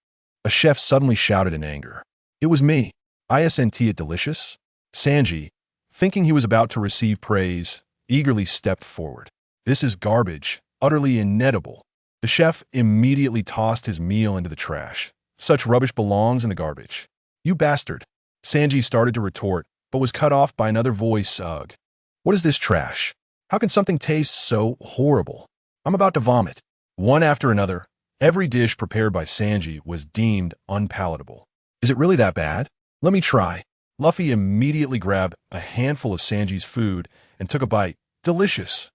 Speaker 1: A chef suddenly shouted in anger. It was me. Isn't it delicious? Sanji, thinking he was about to receive praise, eagerly stepped forward. This is garbage, utterly inedible. The chef immediately tossed his meal into the trash. Such rubbish belongs in the garbage. You bastard. Sanji started to retort, but was cut off by another voice. Ugh. What is this trash? How can something taste so horrible? I'm about to vomit. One after another, every dish prepared by Sanji was deemed unpalatable. Is it really that bad? Let me try. Luffy immediately grabbed a handful of Sanji's food and took a bite. Delicious.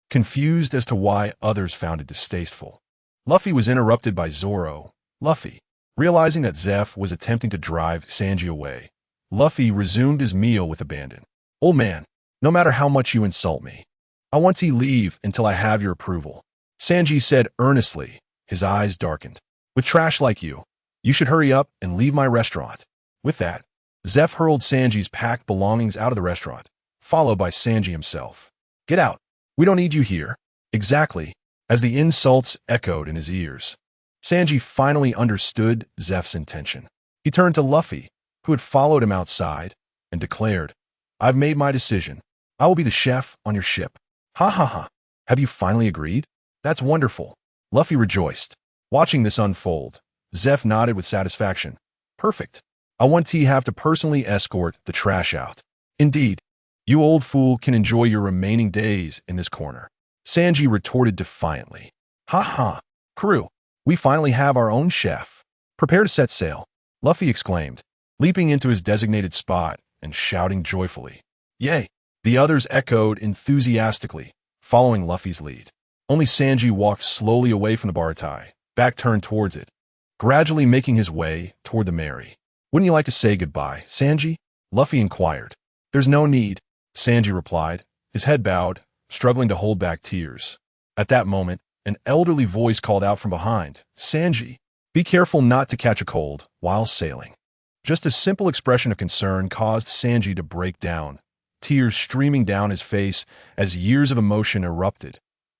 Speaker 1: Confused as to why others found it distasteful, Luffy was interrupted by Zoro. Luffy, realizing that Zeph was attempting to drive Sanji away, Luffy resumed his meal with abandon. Old man, no matter how much you insult me, I want to leave until I have your approval. Sanji said earnestly, his eyes darkened. With trash like you, you should hurry up and leave my restaurant. With that, Zeph hurled Sanji's packed belongings out of the restaurant, followed by Sanji himself. Get out. We don't need you here. Exactly, as the insults echoed in his ears. Sanji finally understood Zeph's intention. He turned to Luffy, who had followed him outside, and declared, I've made my decision. I will be the chef on your ship. Ha ha ha. Have you finally agreed? That's wonderful. Luffy rejoiced. Watching this unfold, Zeph nodded with satisfaction. Perfect. I want to have to personally escort the trash out. Indeed, you old fool can enjoy your remaining days in this corner. Sanji retorted defiantly. Ha ha. Crew, we finally have our own chef. Prepare to set sail, Luffy exclaimed, leaping into his designated spot and shouting joyfully. Yay! The others echoed enthusiastically, following Luffy's lead. Only Sanji walked slowly away from the Baratai, back turned towards it, gradually making his way toward the Mary. Wouldn't you like to say goodbye, Sanji? Luffy inquired. There's no need, Sanji replied, his head bowed, struggling to hold back tears. At that moment, an elderly voice called out from behind, Sanji, be careful not to catch a cold while sailing. Just a simple expression of concern caused Sanji to break down, tears streaming down his face as years of emotion erupted.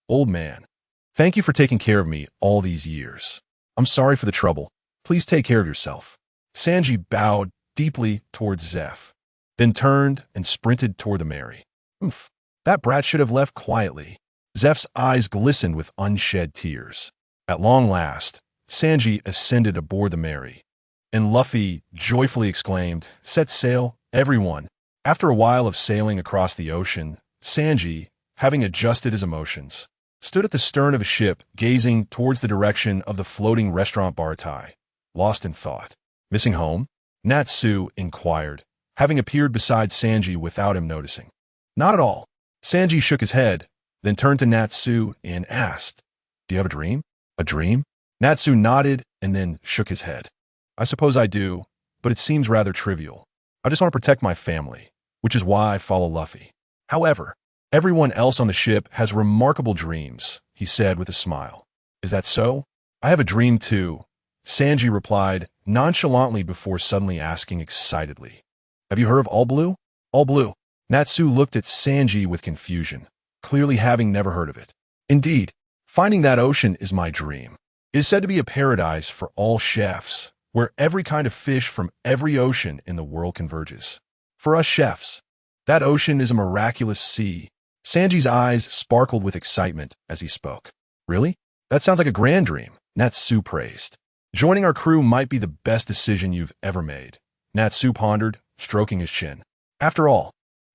Speaker 1: Old man, thank you for taking care of me all these years. I'm sorry for the trouble. Please take care of yourself. Sanji bowed deeply towards Zeph, then turned and sprinted toward the Mary. Oof, that brat should have left quietly. Zeph's eyes glistened with unshed tears. At long last, Sanji ascended aboard the Mary, and Luffy joyfully exclaimed, Set sail, everyone. After a while of sailing across the ocean, Sanji, having adjusted his emotions, stood at the stern of a ship gazing towards the direction of the floating restaurant Baratai, lost in thought. Missing home? Natsu inquired, having appeared beside Sanji without him noticing. Not at all. Sanji shook his head, then turned to Natsu and asked, Do you have a dream? A dream? Natsu nodded and then shook his head. I suppose I do, but it seems rather trivial. I just want to protect my family, which is why I follow Luffy. However, everyone else on the ship has remarkable dreams, he said with a smile. Is that so? I have a dream too, Sanji replied nonchalantly before suddenly asking excitedly. Have you heard of All Blue? All Blue. Natsu looked at Sanji with confusion, clearly having never heard of it. Indeed, finding that ocean is my dream. It is said to be a paradise for all chefs, where every kind of fish from every ocean in the world converges. For us chefs, that ocean is a miraculous sea. Sanji's eyes sparkled with excitement as he spoke. Really? That sounds like a grand dream, Natsu praised. Joining our crew might be the best decision you've ever made, Natsu pondered, stroking his chin. After all,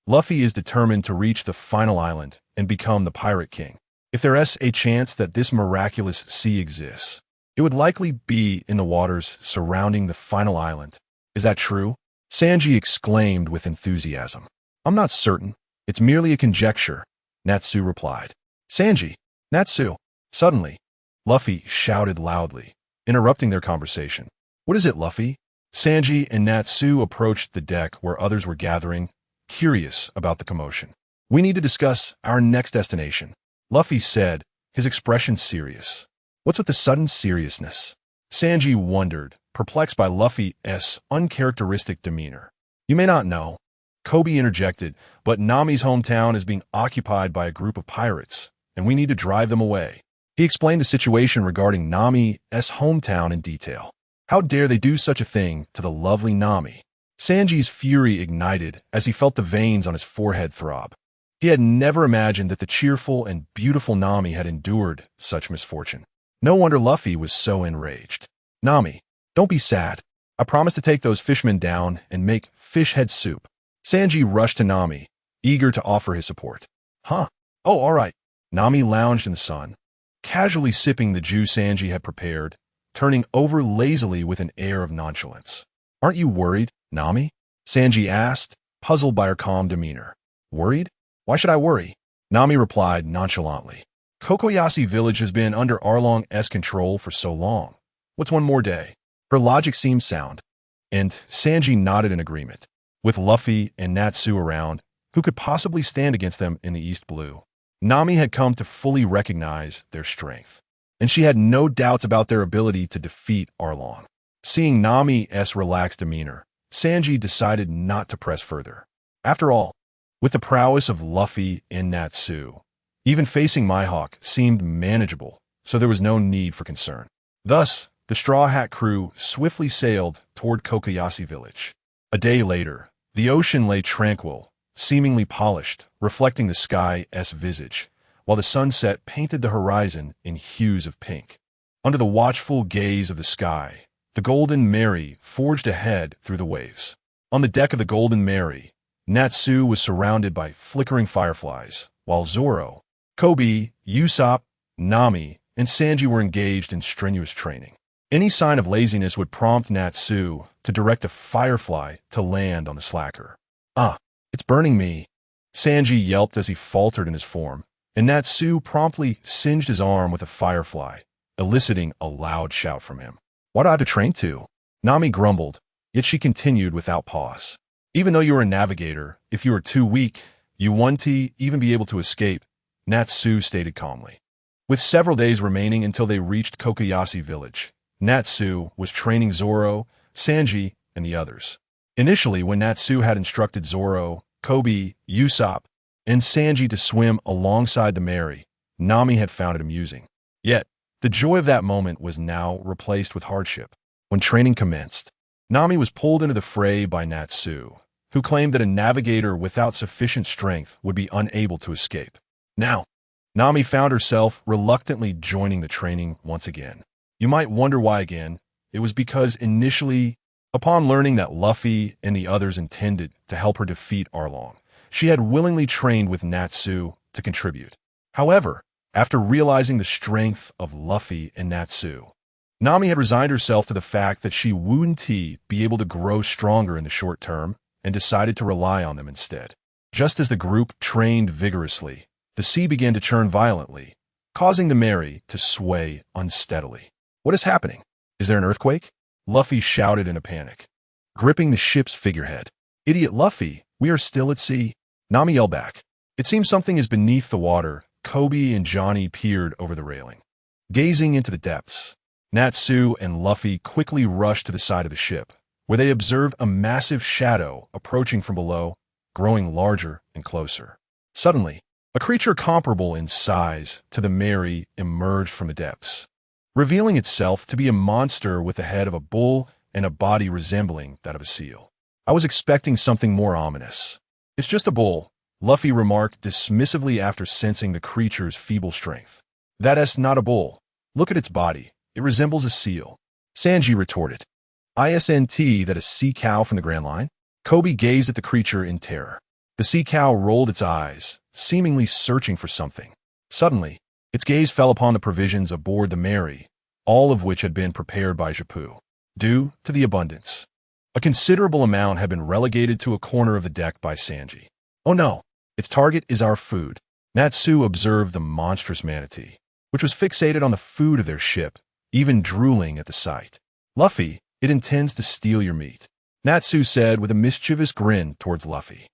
Speaker 1: Luffy is determined to reach the final island and become the Pirate King. If there is a chance that this miraculous sea exists, it would likely be in the waters surrounding the final island. Is that true? Sanji exclaimed with enthusiasm. I'm not certain, It's merely a conjecture, Natsu replied. Sanji, Natsu. Suddenly, Luffy shouted loudly, interrupting their conversation. What is it, Luffy? Sanji and Natsu approached the deck where others were gathering, curious about the commotion. We need to discuss our next destination, Luffy said, his expression serious. What's with the sudden seriousness? Sanji wondered, perplexed by Luffy's uncharacteristic demeanor. You may not know, Kobe interjected, but Nami's hometown is being occupied by a group of pirates, and we need to drive them away. He explained the situation regarding Nami's hometown in detail. How dare they do such a thing to the lovely Nami? Sanji's fury ignited as he felt the veins on his forehead throb. He had never imagined that the cheerful and beautiful Nami had endured such misfortune. No wonder Luffy was so enraged. Nami, don't be sad. I promise to take those fishmen down and make fish head soup. Sanji rushed to Nami, eager to offer his support. Huh? Oh, all right. Nami lounged in the sun, casually sipping the juice Sanji had prepared, turning over lazily with an air of nonchalance. Aren't you worried, Nami? Sanji asked, puzzled by her calm demeanor. Worried? Why should I worry? Nami replied nonchalantly. Kokoyashi village has been under Arlong's control for so long. What's one more day? Her logic seemed sound, and Sanji nodded in agreement. With Luffy and Natsu around, who could possibly stand against them in the East Blue? Nami had come to fully recognize their strength, and she had no doubts about their ability to defeat Arlong. Seeing Nami's relaxed demeanor, Sanji decided not to press further. After all, with the prowess of Luffy and Natsu, even facing Mihawk seemed manageable, so there was no need for concern. Thus, the Straw Hat crew swiftly sailed toward Kokoyashi village. A day later, the ocean lay tranquil, seemingly polished, reflecting the sky's visage, while the sunset painted the horizon in hues of pink. Under the watchful gaze of the sky, the Golden Mary forged ahead through the waves. On the deck of the Golden Mary, Natsu was surrounded by flickering fireflies, while Zoro, Kobe, Usopp, Nami, and Sanji were engaged in strenuous training. Any sign of laziness would prompt Natsu to direct a firefly to land on the slacker. Ah, it's burning me, Sanji yelped as he faltered in his form, and Natsu promptly singed his arm with a firefly, eliciting a loud shout from him. What do I have to train to? Nami grumbled, yet she continued without pause. Even though you are a navigator, if you are too weak, you won't even be able to escape, Natsu stated calmly. With several days remaining until they reached Kokoyashi village, Natsu was training Zoro, Sanji, and the others. Initially, when Natsu had instructed Zoro, Kobe, Usopp, and Sanji to swim alongside the Mary, Nami had found it amusing. Yet, the joy of that moment was now replaced with hardship. When training commenced, Nami was pulled into the fray by Natsu, who claimed that a navigator without sufficient strength would be unable to escape. Now, Nami found herself reluctantly joining the training once again. You might wonder why again. It was because initially, upon learning that Luffy and the others intended to help her defeat Arlong, she had willingly trained with Natsu to contribute. However, after realizing the strength of Luffy and Natsu, Nami had resigned herself to the fact that she wouldn't be able to grow stronger in the short term and decided to rely on them instead. Just as the group trained vigorously, the sea began to churn violently, causing the Mary to sway unsteadily. What is happening? Is there an earthquake? Luffy shouted in a panic, gripping the ship's figurehead. Idiot Luffy, we are still at sea. Nami yelled back. It seems something is beneath the water. Kobe and Johnny peered over the railing, gazing into the depths. Natsu and Luffy quickly rushed to the side of the ship, where they observed a massive shadow approaching from below, growing larger and closer. Suddenly, a creature comparable in size to the Mary emerged from the depths, revealing itself to be a monster with the head of a bull and a body resembling that of a seal. I was expecting something more ominous. It's just a bull, Luffy remarked dismissively after sensing the creature's feeble strength. That's not a bull. Look at its body. It resembles a seal. Sanji retorted. Isn't that a sea cow from the Grand Line? Kobe gazed at the creature in terror. The sea cow rolled its eyes, seemingly searching for something. Suddenly, its gaze fell upon the provisions aboard the Mary, all of which had been prepared by Jappu, due to the abundance. A considerable amount had been relegated to a corner of the deck by Sanji. Oh no, Its target is our food. Natsu observed the monstrous manatee, which was fixated on the food of their ship, even drooling at the sight. Luffy, it intends to steal your meat, Natsu said with a mischievous grin towards Luffy.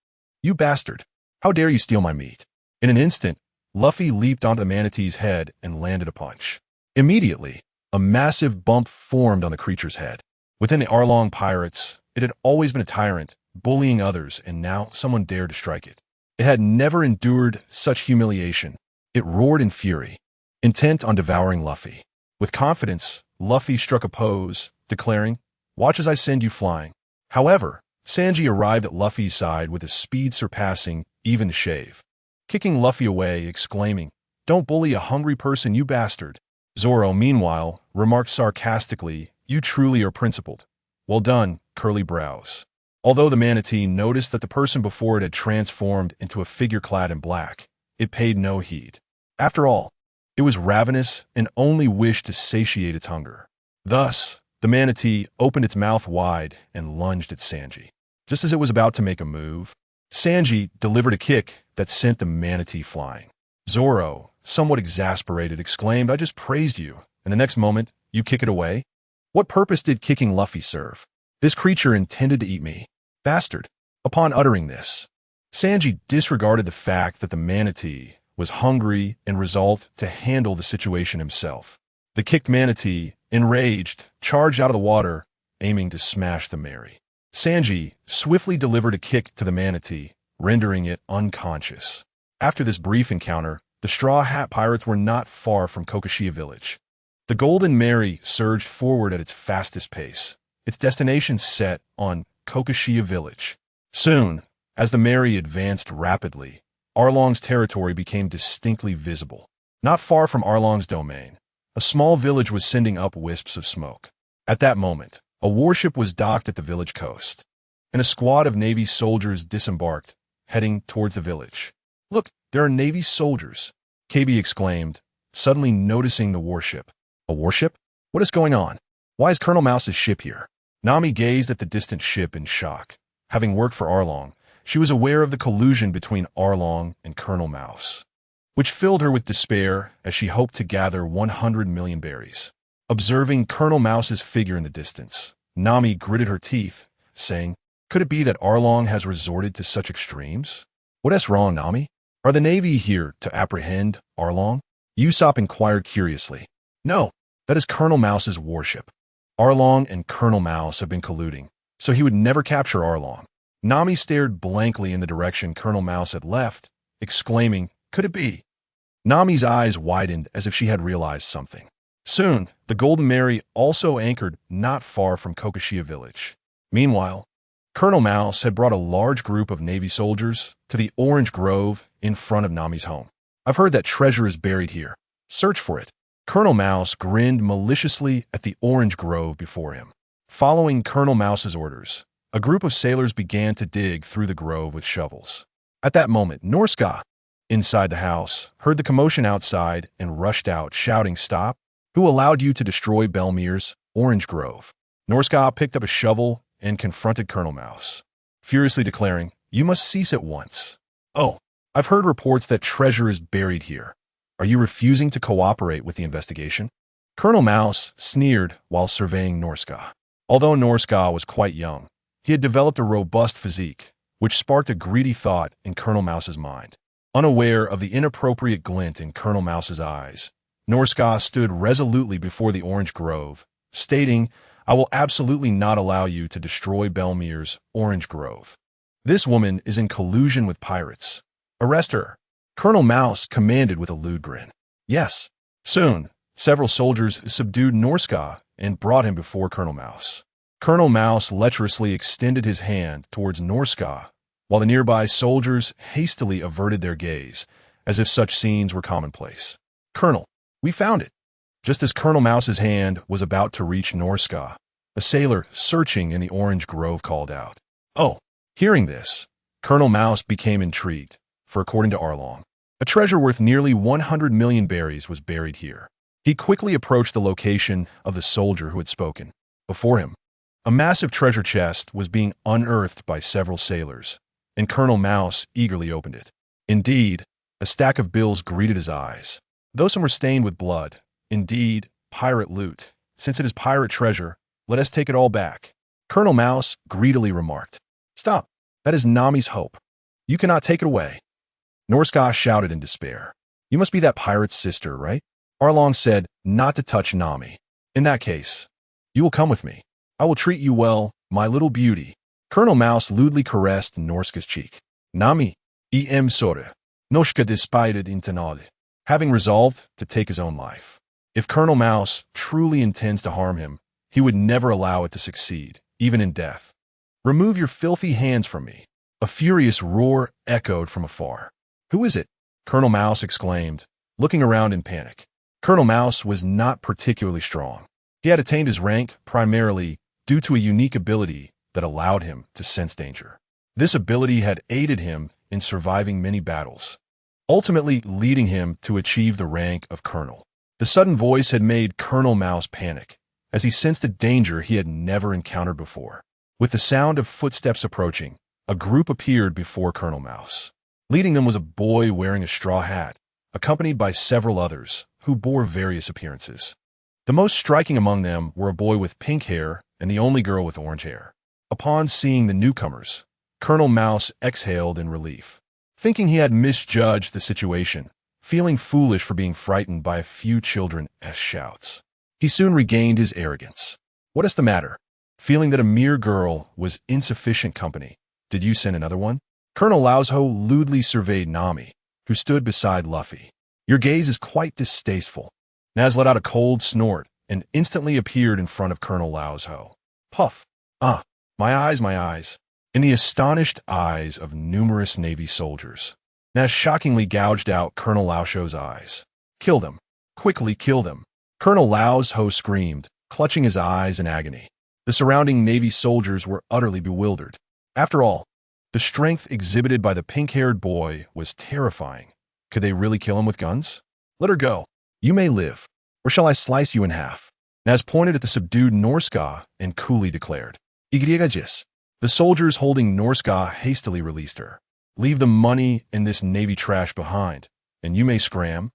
Speaker 1: You bastard! How dare you steal my meat? In an instant, Luffy leaped onto the manatee's head and landed a punch. Immediately, a massive bump formed on the creature's head. Within the Arlong pirates, it had always been a tyrant, bullying others, and now someone dared to strike it. It had never endured such humiliation. It roared in fury, intent on devouring Luffy. With confidence, Luffy struck a pose, declaring, "Watch as I send you flying." However, Sanji arrived at Luffy's side with a speed surpassing even the shave, kicking Luffy away, exclaiming, "Don't bully a hungry person, you bastard." Zoro, meanwhile, remarked sarcastically, "You truly are principled. Well done, curly brows." Although the manatee noticed that the person before it had transformed into a figure clad in black, it paid no heed. After all, it was ravenous and only wished to satiate its hunger. Thus, the manatee opened its mouth wide and lunged at Sanji. Just as it was about to make a move, Sanji delivered a kick that sent the manatee flying. Zoro, somewhat exasperated, exclaimed, "I just praised you, and the next moment, you kick it away? What purpose did kicking Luffy serve? This creature intended to eat me. Bastard." Upon uttering this, Sanji disregarded the fact that the manatee was hungry and resolved to handle the situation himself. The kicked manatee, enraged, charged out of the water, aiming to smash the Mary. Sanji swiftly delivered a kick to the manatee, rendering it unconscious. After this brief encounter, the Straw Hat Pirates were not far from Skypiea village. The Golden Mary surged forward at its fastest pace, its destination set on Skypiea village. Soon, as the Mary advanced rapidly, Arlong's territory became distinctly visible. Not far from Arlong's domain, a small village was sending up wisps of smoke. At that moment, a warship was docked at the village coast, and a squad of Navy soldiers disembarked, heading towards the village. "Look, there are Navy soldiers," KB exclaimed, suddenly noticing the warship. "A warship? What is going on? Why is Colonel Mouse's ship here?" Nami gazed at the distant ship in shock. Having worked for Arlong, she was aware of the collusion between Arlong and Colonel Mouse, which filled her with despair as she hoped to gather 100 million berries. Observing Colonel Mouse's figure in the distance, Nami gritted her teeth, saying, "Could it be that Arlong has resorted to such extremes?" "What is wrong, Nami? Are the Navy here to apprehend Arlong?" Usopp inquired curiously. "No, that is Colonel Mouse's warship. Arlong and Colonel Mouse have been colluding, so he would never capture Arlong." Nami stared blankly in the direction Colonel Mouse had left, exclaiming, "Could it be?" Nami's eyes widened as if she had realized something. Soon, the Golden Mary also anchored not far from Skypiea village. Meanwhile, Colonel Mouse had brought a large group of Navy soldiers to the orange grove in front of Nami's home. "I've heard that treasure is buried here. Search for it." Colonel Mouse grinned maliciously at the orange grove before him. Following Colonel Mouse's orders, a group of sailors began to dig through the grove with shovels. At that moment, Norska, inside the house, heard the commotion outside and rushed out, shouting, "Stop! Who allowed you to destroy Belmir's orange grove?" Norska picked up a shovel and confronted Colonel Mouse, furiously declaring, "You must cease at once. Oh, I've heard reports that treasure is buried here. Are you refusing to cooperate with the investigation?" Colonel Mouse sneered while surveying Norska. Although Norska was quite young, he had developed a robust physique, which sparked a greedy thought in Colonel Mouse's mind. Unaware of the inappropriate glint in Colonel Mouse's eyes, Norska stood resolutely before the orange grove, stating, "I will absolutely not allow you to destroy Belmir's orange grove. This woman is in collusion with pirates. Arrest her." Colonel Mouse commanded with a lewd grin. "Yes." Soon, several soldiers subdued Norska and brought him before Colonel Mouse. Colonel Mouse lecherously extended his hand towards Norska, while the nearby soldiers hastily averted their gaze, as if such scenes were commonplace. "Colonel, we found it." Just as Colonel Mouse's hand was about to reach Norska, a sailor searching in the orange grove called out. "Oh!" Hearing this, Colonel Mouse became intrigued, for according to Arlong, a treasure worth nearly 100 million berries was buried here. He quickly approached the location of the soldier who had spoken. Before him, a massive treasure chest was being unearthed by several sailors, and Colonel Mouse eagerly opened it. Indeed, a stack of bills greeted his eyes. Though some were stained with blood, indeed, pirate loot. Since it is pirate treasure, let us take it all back. Colonel Mouse greedily remarked. Stop. That is Nami's hope. You cannot take it away. Norska shouted in despair. You must be that pirate's sister, right? Arlong said not to touch Nami. In that case, you will come with me. I will treat you well, my little beauty. Colonel Mouse lewdly caressed Norska's cheek. Nami, sore. Noshka despited intanade. Having resolved to take his own life. If Colonel Mouse truly intends to harm him, he would never allow it to succeed, even in death. Remove your filthy hands from me. A furious roar echoed from afar. Who is it? Colonel Mouse exclaimed, looking around in panic. Colonel Mouse was not particularly strong. He had attained his rank primarily due to a unique ability that allowed him to sense danger. This ability had aided him in surviving many battles, ultimately leading him to achieve the rank of colonel. The sudden voice had made Colonel Mouse panic, as he sensed a danger he had never encountered before. With the sound of footsteps approaching, a group appeared before Colonel Mouse. Leading them was a boy wearing a straw hat, accompanied by several others, who bore various appearances. The most striking among them were a boy with pink hair and the only girl with orange hair. Upon seeing the newcomers, Colonel Mouse exhaled in relief. Thinking he had misjudged the situation, feeling foolish for being frightened by a few children's shouts, he soon regained his arrogance. What is the matter? Feeling that a mere girl was insufficient company, did you send another one? Colonel Laozho lewdly surveyed Nami, who stood beside Luffy. Your gaze is quite distasteful. Naz let out a cold snort and instantly appeared in front of Colonel Laozho. Puff. Ah, my eyes, my eyes. In the astonished eyes of numerous Navy soldiers, Naz shockingly gouged out Colonel Laozho's eyes. Kill them. Quickly kill them. Colonel Laozho screamed, clutching his eyes in agony. The surrounding Navy soldiers were utterly bewildered. After all, the strength exhibited by the pink-haired boy was terrifying. Could they really kill him with guns? Let her go. You may live. Or shall I slice you in half? Naz pointed at the subdued Norska and coolly declared. Igriegajis. The soldiers holding Norska hastily released her. Leave the money and this Navy trash behind, and you may scram.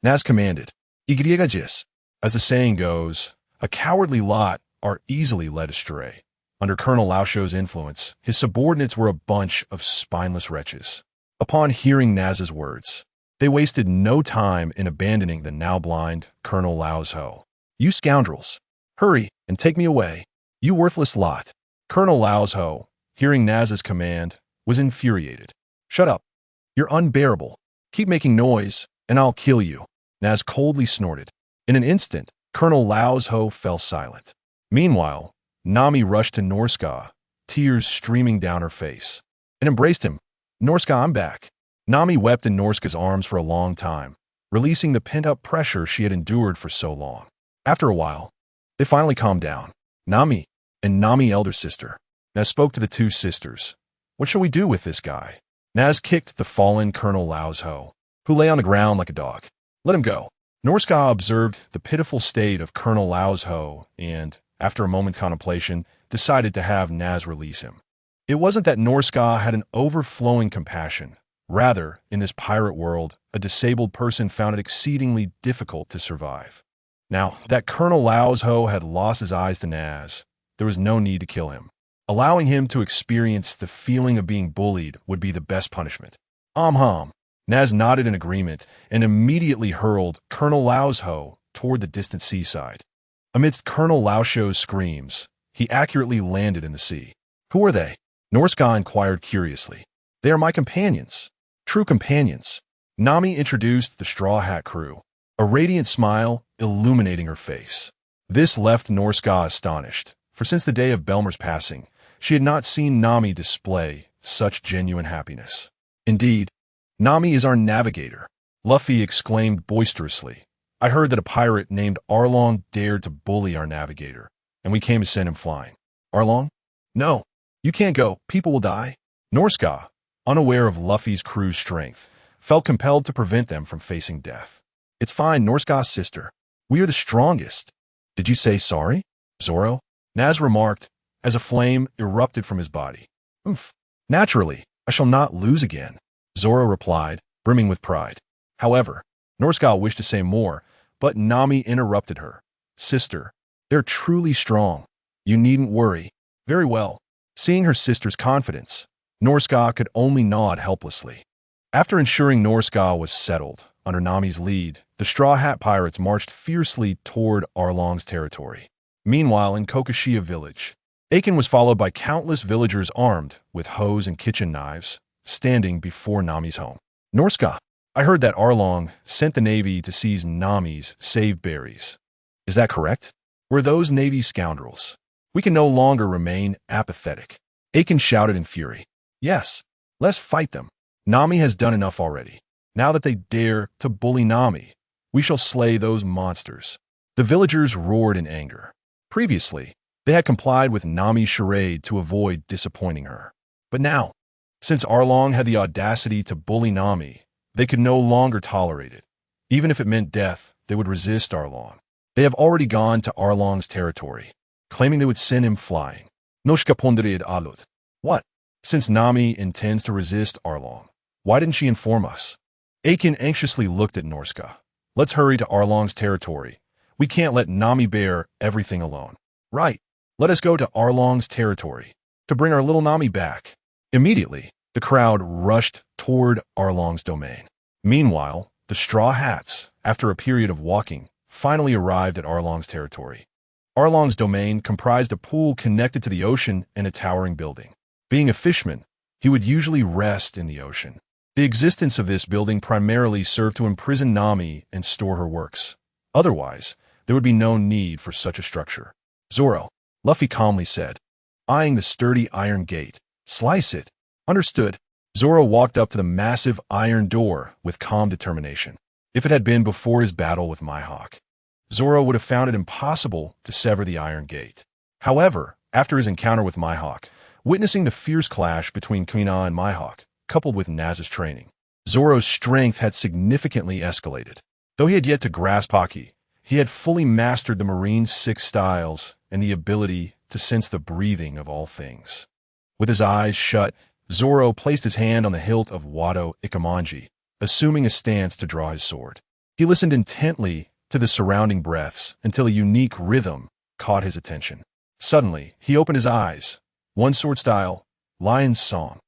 Speaker 1: Naz commanded. Igriegajis. As the saying goes, a cowardly lot are easily led astray. Under Colonel Laozho's influence, his subordinates were a bunch of spineless wretches. Upon hearing Naz's words, they wasted no time in abandoning the now blind Colonel Laozho. You scoundrels! Hurry and take me away, you worthless lot! Colonel Laozho, hearing Naz's command, was infuriated. Shut up! You're unbearable. Keep making noise, and I'll kill you. Naz coldly snorted. In an instant, Colonel Laozho fell silent. Meanwhile, Nami rushed to Norska, tears streaming down her face, and embraced him. Norska, I'm back. Nami wept in Norska's arms for a long time, releasing the pent-up pressure she had endured for so long. After a while, they finally calmed down. Nami and Nami elder sister. Naz spoke to the two sisters. What shall we do with this guy? Naz kicked the fallen Colonel Laozho, who lay on the ground like a dog. Let him go. Norska observed the pitiful state of Colonel Laozho and, after a moment's contemplation, decided to have Naz release him. It wasn't that Norska had an overflowing compassion. Rather, in this pirate world, a disabled person found it exceedingly difficult to survive. Now, that Colonel Laozho had lost his eyes to Naz, there was no need to kill him. Allowing him to experience the feeling of being bullied would be the best punishment. Naz nodded in agreement and immediately hurled Colonel Laozho toward the distant seaside. Amidst Colonel Laozho's screams, he accurately landed in the sea. Who are they? Norska inquired curiously. They are my companions. True companions. Nami introduced the Straw Hat crew, a radiant smile illuminating her face. This left Norska astonished, for since the day of Belmer's passing, she had not seen Nami display such genuine happiness. Indeed, Nami is our navigator, Luffy exclaimed boisterously. I heard that a pirate named Arlong dared to bully our navigator, and we came to send him flying. Arlong? No, you can't go. People will die. Norska, unaware of Luffy's crew's strength, felt compelled to prevent them from facing death. It's fine, Norska's sister. We are the strongest. Did you say sorry, Zoro? Naz remarked, as a flame erupted from his body. Naturally, I shall not lose again. Zoro replied, brimming with pride. However, Norska wished to say more, but Nami interrupted her. Sister, they're truly strong. You needn't worry. Very well. Seeing her sister's confidence, Norska could only nod helplessly. After ensuring Norska was settled, under Nami's lead, the Straw Hat Pirates marched fiercely toward Arlong's territory. Meanwhile, in Kokoshia village, Aiken was followed by countless villagers armed with hoes and kitchen knives, standing before Nami's home. Norska, I heard that Arlong sent the Navy to seize Nami's saved berries. Is that correct? We're those Navy scoundrels. We can no longer remain apathetic. Aiken shouted in fury. Yes, let's fight them. Nami has done enough already. Now that they dare to bully Nami, we shall slay those monsters. The villagers roared in anger. Previously, they had complied with Nami's charade to avoid disappointing her. But now, since Arlong had the audacity to bully Nami, they could no longer tolerate it. Even if it meant death, they would resist Arlong. They have already gone to Arlong's territory, claiming they would send him flying. Noshka pondered alud. What? Since Nami intends to resist Arlong, why didn't she inform us? Aiken anxiously looked at Norska. Let's hurry to Arlong's territory. We can't let Nami bear everything alone. Right. Let us go to Arlong's territory to bring our little Nami back. Immediately, the crowd rushed toward Arlong's domain. Meanwhile, the Straw Hats, after a period of walking, finally arrived at Arlong's territory. Arlong's domain comprised a pool connected to the ocean and a towering building. Being a fisherman, he would usually rest in the ocean. The existence of this building primarily served to imprison Nami and store her works. Otherwise, there would be no need for such a structure. Zoro, Luffy calmly said, eyeing the sturdy iron gate. Slice it. Understood. Zoro walked up to the massive iron door with calm determination. If it had been before his battle with Mihawk, Zoro would have found it impossible to sever the iron gate. However, after his encounter with Mihawk, witnessing the fierce clash between Kuina and Mihawk, coupled with Naz's training, Zoro's strength had significantly escalated. Though he had yet to grasp Haki, he had fully mastered the Marine's 6 styles and the ability to sense the breathing of all things. With his eyes shut, Zoro placed his hand on the hilt of Wado Ikamanji, assuming a stance to draw his sword. He listened intently to the surrounding breaths until a unique rhythm caught his attention. Suddenly, he opened his eyes. One sword style, Lion's Song.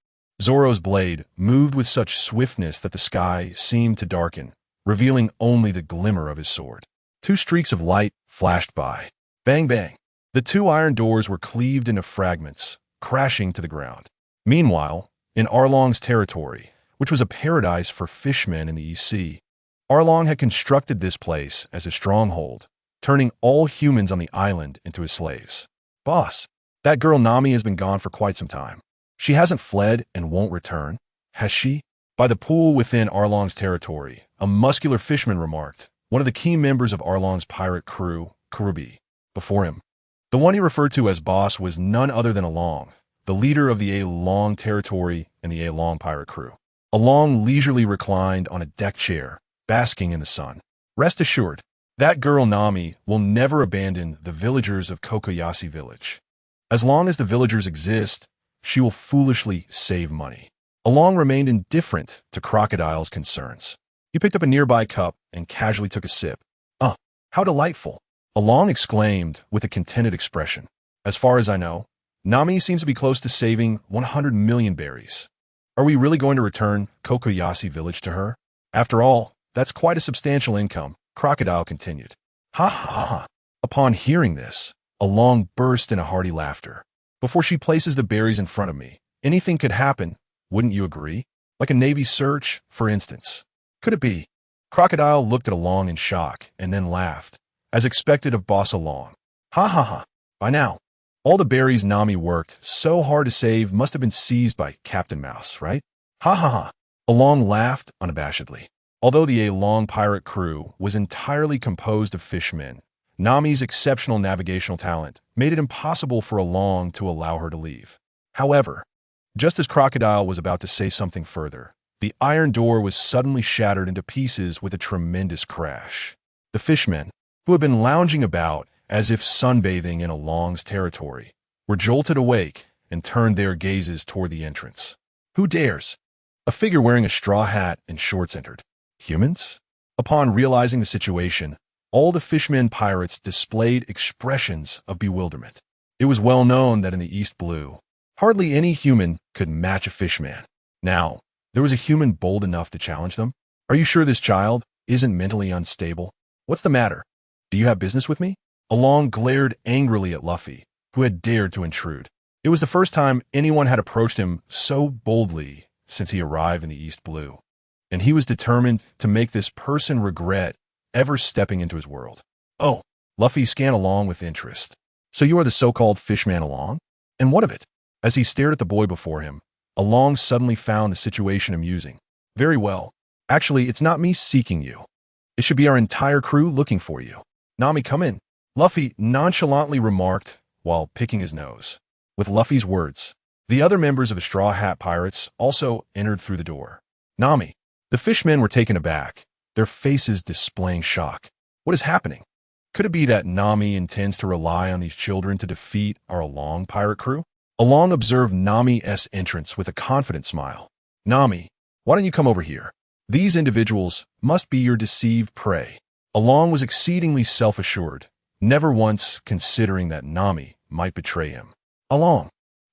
Speaker 1: Zoro's blade moved with such swiftness that the sky seemed to darken, revealing only the glimmer of his sword. 2 streaks of light flashed by. Bang, bang. The 2 iron doors were cleaved into fragments, crashing to the ground. Meanwhile, in Arlong's territory, which was a paradise for fishmen in the East Sea, Arlong had constructed this place as a stronghold, turning all humans on the island into his slaves. Boss, that girl Nami has been gone for quite some time. She hasn't fled and won't return, has she? By the pool within Arlong's territory, a muscular fisherman remarked, one of the key members of Arlong's pirate crew, Kurubi. Before him, the one he referred to as boss was none other than Along, the leader of the Along territory and the Along pirate crew. Along leisurely reclined on a deck chair, basking in the sun. Rest assured, that girl Nami will never abandon the villagers of Kokoyashi village. As long as the villagers exist, she will foolishly save money. Along remained indifferent to Crocodile's concerns. He picked up a nearby cup and casually took a sip. How delightful! Along exclaimed with a contented expression. As far as I know, Nami seems to be close to saving 100 million berries. Are we really going to return Kokoyashi village to her? After all, that's quite a substantial income, Crocodile continued. Ha ha ha. Upon hearing this, Along burst in a hearty laughter. Before she places the berries in front of me, anything could happen, wouldn't you agree? Like a Navy search, for instance. Could it be? Crocodile looked at Along in shock and then laughed, as expected of Boss Along. Ha ha ha. By now, all the berries Nami worked so hard to save must have been seized by Captain Mouse, right? Ha ha ha. Along laughed unabashedly. Although the Along pirate crew was entirely composed of fishmen, Nami's exceptional navigational talent made it impossible for Along to allow her to leave. However, just as Crocodile was about to say something further, the iron door was suddenly shattered into pieces with a tremendous crash. The fishmen, who had been lounging about as if sunbathing in Along's territory, were jolted awake and turned their gazes toward the entrance. Who dares? A figure wearing a straw hat and shorts entered. Humans? Upon realizing the situation, all the fishmen pirates displayed expressions of bewilderment. It was well known that in the East Blue, hardly any human could match a fishman. Now, there was a human bold enough to challenge them. Are you sure this child isn't mentally unstable? What's the matter? Do you have business with me? Along glared angrily at Luffy, who had dared to intrude. It was the first time anyone had approached him so boldly since he arrived in the East Blue, and he was determined to make this person regret ever stepping into his world. Oh, Luffy scanned along with interest. So you are the so-called fishman Along? And what of it? As he stared at the boy before him, Along suddenly found the situation amusing. Very well. Actually, it's not me seeking you. It should be our entire crew looking for you. Nami, come in. Luffy nonchalantly remarked while picking his nose. With Luffy's words, the other members of the Straw Hat Pirates also entered through the door. Nami. The fishmen were taken aback, their faces displaying shock. What is happening? Could it be that Nami intends to rely on these children to defeat our Along pirate crew? Along observed Nami's entrance with a confident smile. Nami, why don't you come over here? These individuals must be your deceived prey. Along was exceedingly self-assured, never once considering that Nami might betray him. Along.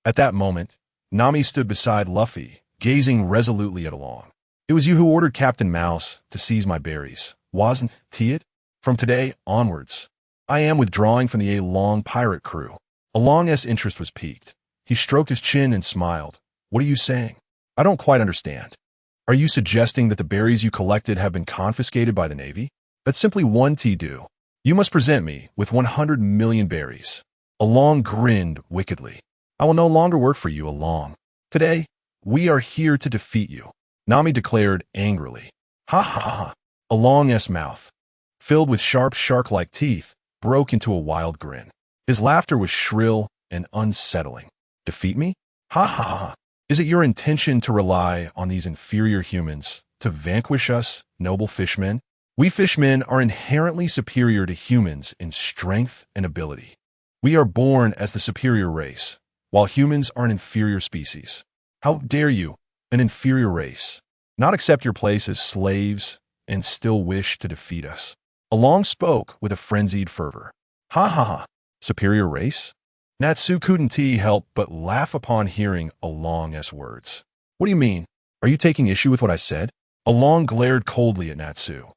Speaker 1: At that moment, Nami stood beside Luffy, gazing resolutely at Along. It was you who ordered Captain Mouse to seize my berries, wasn't it? From today onwards, I am withdrawing from the Along pirate crew. Along's interest was piqued. He stroked his chin and smiled. What are you saying? I don't quite understand. Are you suggesting that the berries you collected have been confiscated by the Navy? That's simply one do. You must present me with 100 million berries. Along grinned wickedly. I will no longer work for you, Along. Today, we are here to defeat you. Nami declared angrily. Ha ha ha. Along's mouth, filled with sharp shark-like teeth, broke into a wild grin. His laughter was shrill and unsettling. Defeat me? Ha ha ha. Is it your intention to rely on these inferior humans to vanquish us, noble fishmen? We fishmen are inherently superior to humans in strength and ability. We are born as the superior race, while humans are an inferior species. How dare you, an inferior race, not accept your place as slaves and still wish to defeat us? Along spoke with a frenzied fervor. Ha ha ha. Superior race? Natsu couldn't help but laugh upon hearing Along's words. What do you mean? Are you taking issue with what I said? Along glared coldly at Natsu.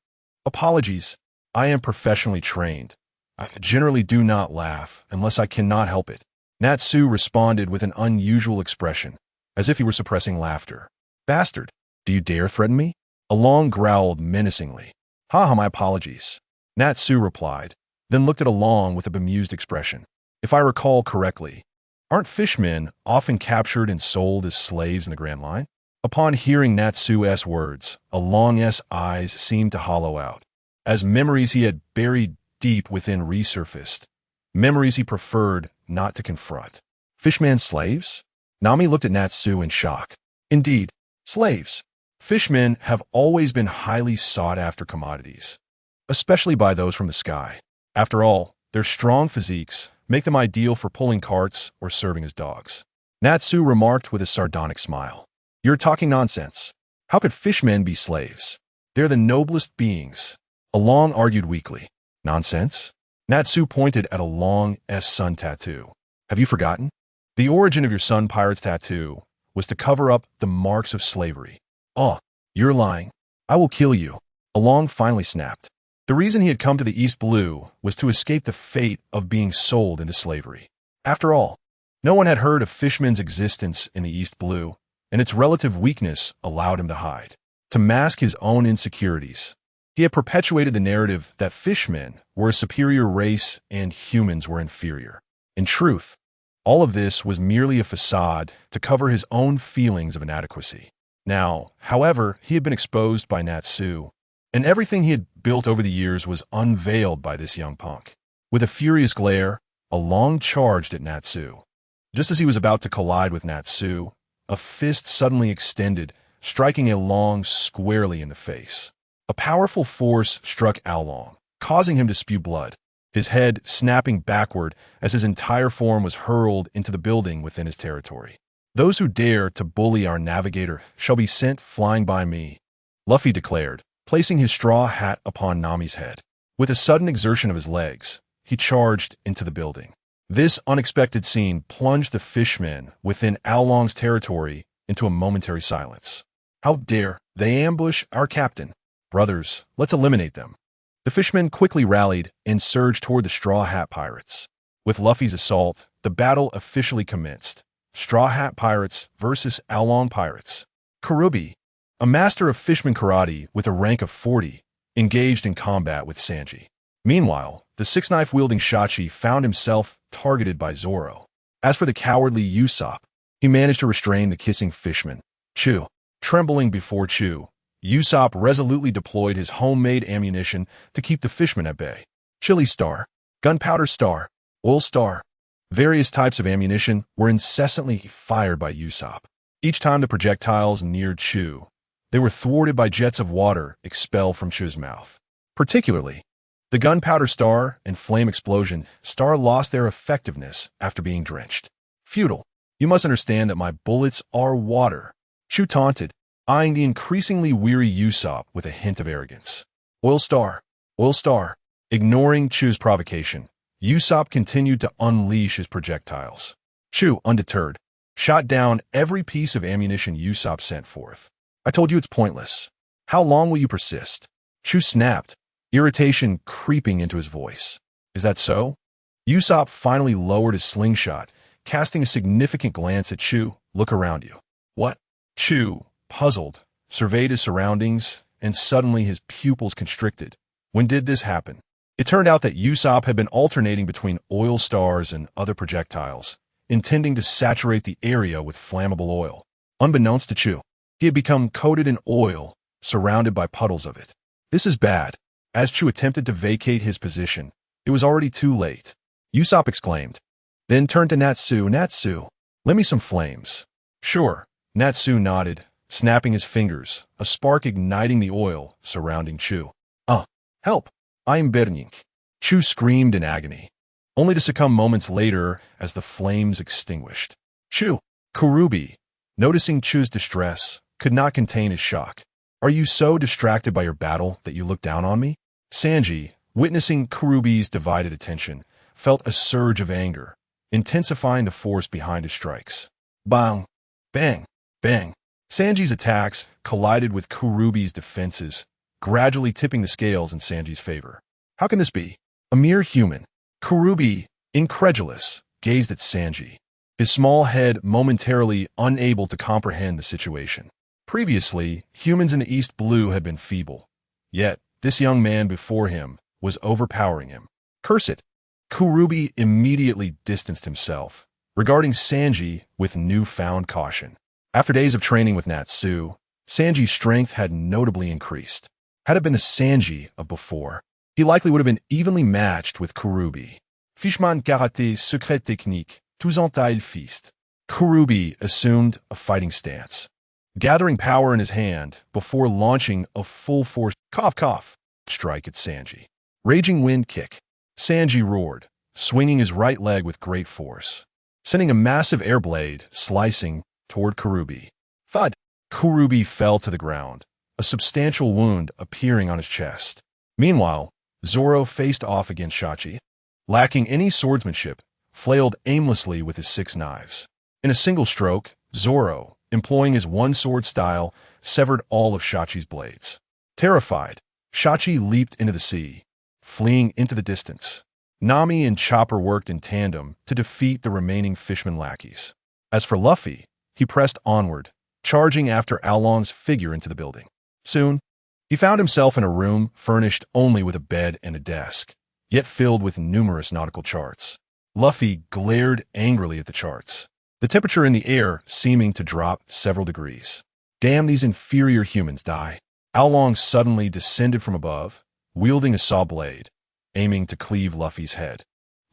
Speaker 1: Apologies. I am professionally trained. I generally do not laugh unless I cannot help it. Natsu responded with an unusual expression, as if he were suppressing laughter. Bastard, do you dare threaten me? Along growled menacingly. Ha ha, my apologies. Natsu replied, then looked at Along with a bemused expression. If I recall correctly, aren't fishmen often captured and sold as slaves in the Grand Line? Upon hearing Natsu's words, Along's eyes seemed to hollow out, as memories he had buried deep within resurfaced, memories he preferred not to confront. Fishman slaves? Nami looked at Natsu in shock. Indeed, slaves. Fishmen have always been highly sought-after commodities, especially by those from the sky. After all, their strong physiques make them ideal for pulling carts or serving as dogs. Natsu remarked with a sardonic smile. You're talking nonsense. How could fishmen be slaves? They're the noblest beings. Along argued weakly. Nonsense? Natsu pointed at Along's sun tattoo. Have you forgotten? The origin of your sun pirate's tattoo was to cover up the marks of slavery. Oh, you're lying. I will kill you. Along finally snapped. The reason he had come to the East Blue was to escape the fate of being sold into slavery. After all, no one had heard of Fishman's existence in the East Blue, and its relative weakness allowed him to hide. To mask his own insecurities, he had perpetuated the narrative that fishmen were a superior race and humans were inferior. In truth, all of this was merely a facade to cover his own feelings of inadequacy. Now, however, he had been exposed by Natsu, and everything he had built over the years was unveiled by this young punk. With a furious glare, Along charged at Natsu. Just as he was about to collide with Natsu, a fist suddenly extended, striking Along squarely in the face. A powerful force struck Along, causing him to spew blood, his head snapping backward as his entire form was hurled into the building within his territory. Those who dare to bully our navigator shall be sent flying by me, Luffy declared, placing his straw hat upon Nami's head. With a sudden exertion of his legs, he charged into the building. This unexpected scene plunged the fishmen within Aolong's territory into a momentary silence. How dare they ambush our captain? Brothers, let's eliminate them. The fishmen quickly rallied and surged toward the Straw Hat Pirates. With Luffy's assault, the battle officially commenced. Straw Hat Pirates versus Aolong Pirates. Kurubi, a master of fishman karate with a rank of 40, engaged in combat with Sanji. Meanwhile, the six-knife-wielding Shachi found himself targeted by Zoro. As for the cowardly Usopp, he managed to restrain the kissing fishman. Chu. Trembling before Chu, Usopp resolutely deployed his homemade ammunition to keep the fishmen at bay. Chili star, gunpowder star, oil star. Various types of ammunition were incessantly fired by Usopp. Each time the projectiles neared Chu, they were thwarted by jets of water expelled from Chu's mouth. Particularly, the gunpowder star and flame explosion star lost their effectiveness after being drenched. Futile. You must understand that my bullets are water. Chu taunted, eyeing the increasingly weary Usopp with a hint of arrogance. Oil star. Oil star. Ignoring Chu's provocation, Usopp continued to unleash his projectiles. Chu, undeterred, shot down every piece of ammunition Usopp sent forth. I told you it's pointless. How long will you persist? Chu snapped, irritation creeping into his voice. Is that so? Usopp finally lowered his slingshot, casting a significant glance at Chu. Look around you. What? Chu, puzzled, surveyed his surroundings, and suddenly his pupils constricted. When did this happen? It turned out that Usopp had been alternating between oil stars and other projectiles, intending to saturate the area with flammable oil. Unbeknownst to Chu, he had become coated in oil, surrounded by puddles of it. This is bad. As Chu attempted to vacate his position, it was already too late. Usopp exclaimed, then turned to Natsu. Natsu, lend me some flames. Sure. Natsu nodded, snapping his fingers, a spark igniting the oil surrounding Chu. Help! I am burning. Chu screamed in agony, only to succumb moments later as the flames extinguished. Chu! Kurubi, noticing Chu's distress, could not contain his shock. Are you so distracted by your battle that you look down on me? Sanji, witnessing Kurubi's divided attention, felt a surge of anger, intensifying the force behind his strikes. Bang! Bang! Bang! Sanji's attacks collided with Kurubi's defenses, gradually tipping the scales in Sanji's favor. How can this be? A mere human. Kurubi, incredulous, gazed at Sanji, his small head momentarily unable to comprehend the situation. Previously, humans in the East Blue had been feeble. Yet, this young man before him was overpowering him. Curse it! Kurubi immediately distanced himself, regarding Sanji with newfound caution. After days of training with Natsu, Sanji's strength had notably increased. Had it been the Sanji of before, he likely would have been evenly matched with Kurubi. Fishman karaté secret technique, tous en taille fist. Kurubi assumed a fighting stance, gathering power in his hand before launching a full-force cough strike at Sanji. Raging wind kick. Sanji roared, swinging his right leg with great force, sending a massive air blade slicing toward Kurubi. Thud! Kurubi fell to the ground, a substantial wound appearing on his chest. Meanwhile, Zoro faced off against Shachi. Lacking any swordsmanship, flailed aimlessly with his 6 knives. In a single stroke, Zoro, employing his one-sword style, severed all of Shachi's blades. Terrified, Shachi leaped into the sea, fleeing into the distance. Nami and Chopper worked in tandem to defeat the remaining fishman lackeys. As for Luffy, he pressed onward, charging after Aolong's figure into the building. Soon, he found himself in a room furnished only with a bed and a desk, yet filled with numerous nautical charts. Luffy glared angrily at the charts, the temperature in the air seeming to drop several degrees. Damn these inferior humans die. Aolong suddenly descended from above, wielding a saw blade, aiming to cleave Luffy's head.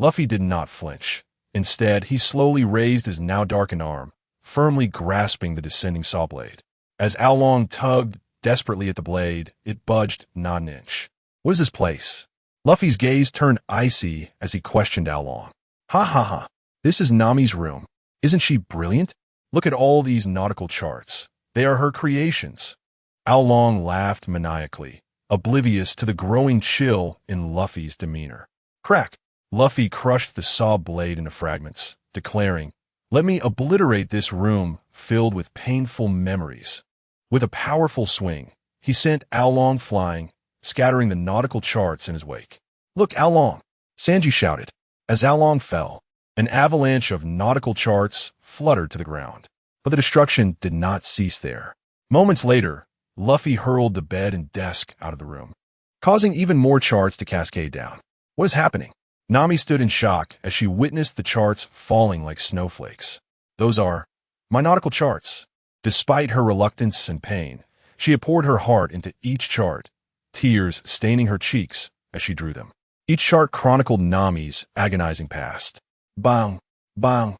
Speaker 1: Luffy did not flinch. Instead, he slowly raised his now darkened arm, firmly grasping the descending saw blade. As Aolong tugged desperately at the blade, it budged not an inch. What is this place? Luffy's gaze turned icy as he questioned Aolong. Ha ha ha. This is Nami's room. Isn't she brilliant? Look at all these nautical charts. They are her creations. Long laughed maniacally, oblivious to the growing chill in Luffy's demeanor. Crack! Luffy crushed the saw blade into fragments, declaring, "Let me obliterate this room filled with painful memories." With a powerful swing, he sent Long flying, scattering the nautical charts in his wake. "Look, Long!" Sanji shouted. As Long fell, an avalanche of nautical charts fluttered to the ground. But the destruction did not cease there. Moments later, Luffy hurled the bed and desk out of the room, causing even more charts to cascade down. What is happening? Nami stood in shock as she witnessed the charts falling like snowflakes. "Those are my nautical charts." Despite her reluctance and pain, she had poured her heart into each chart, tears staining her cheeks as she drew them. Each chart chronicled Nami's agonizing past. Bang! Bang!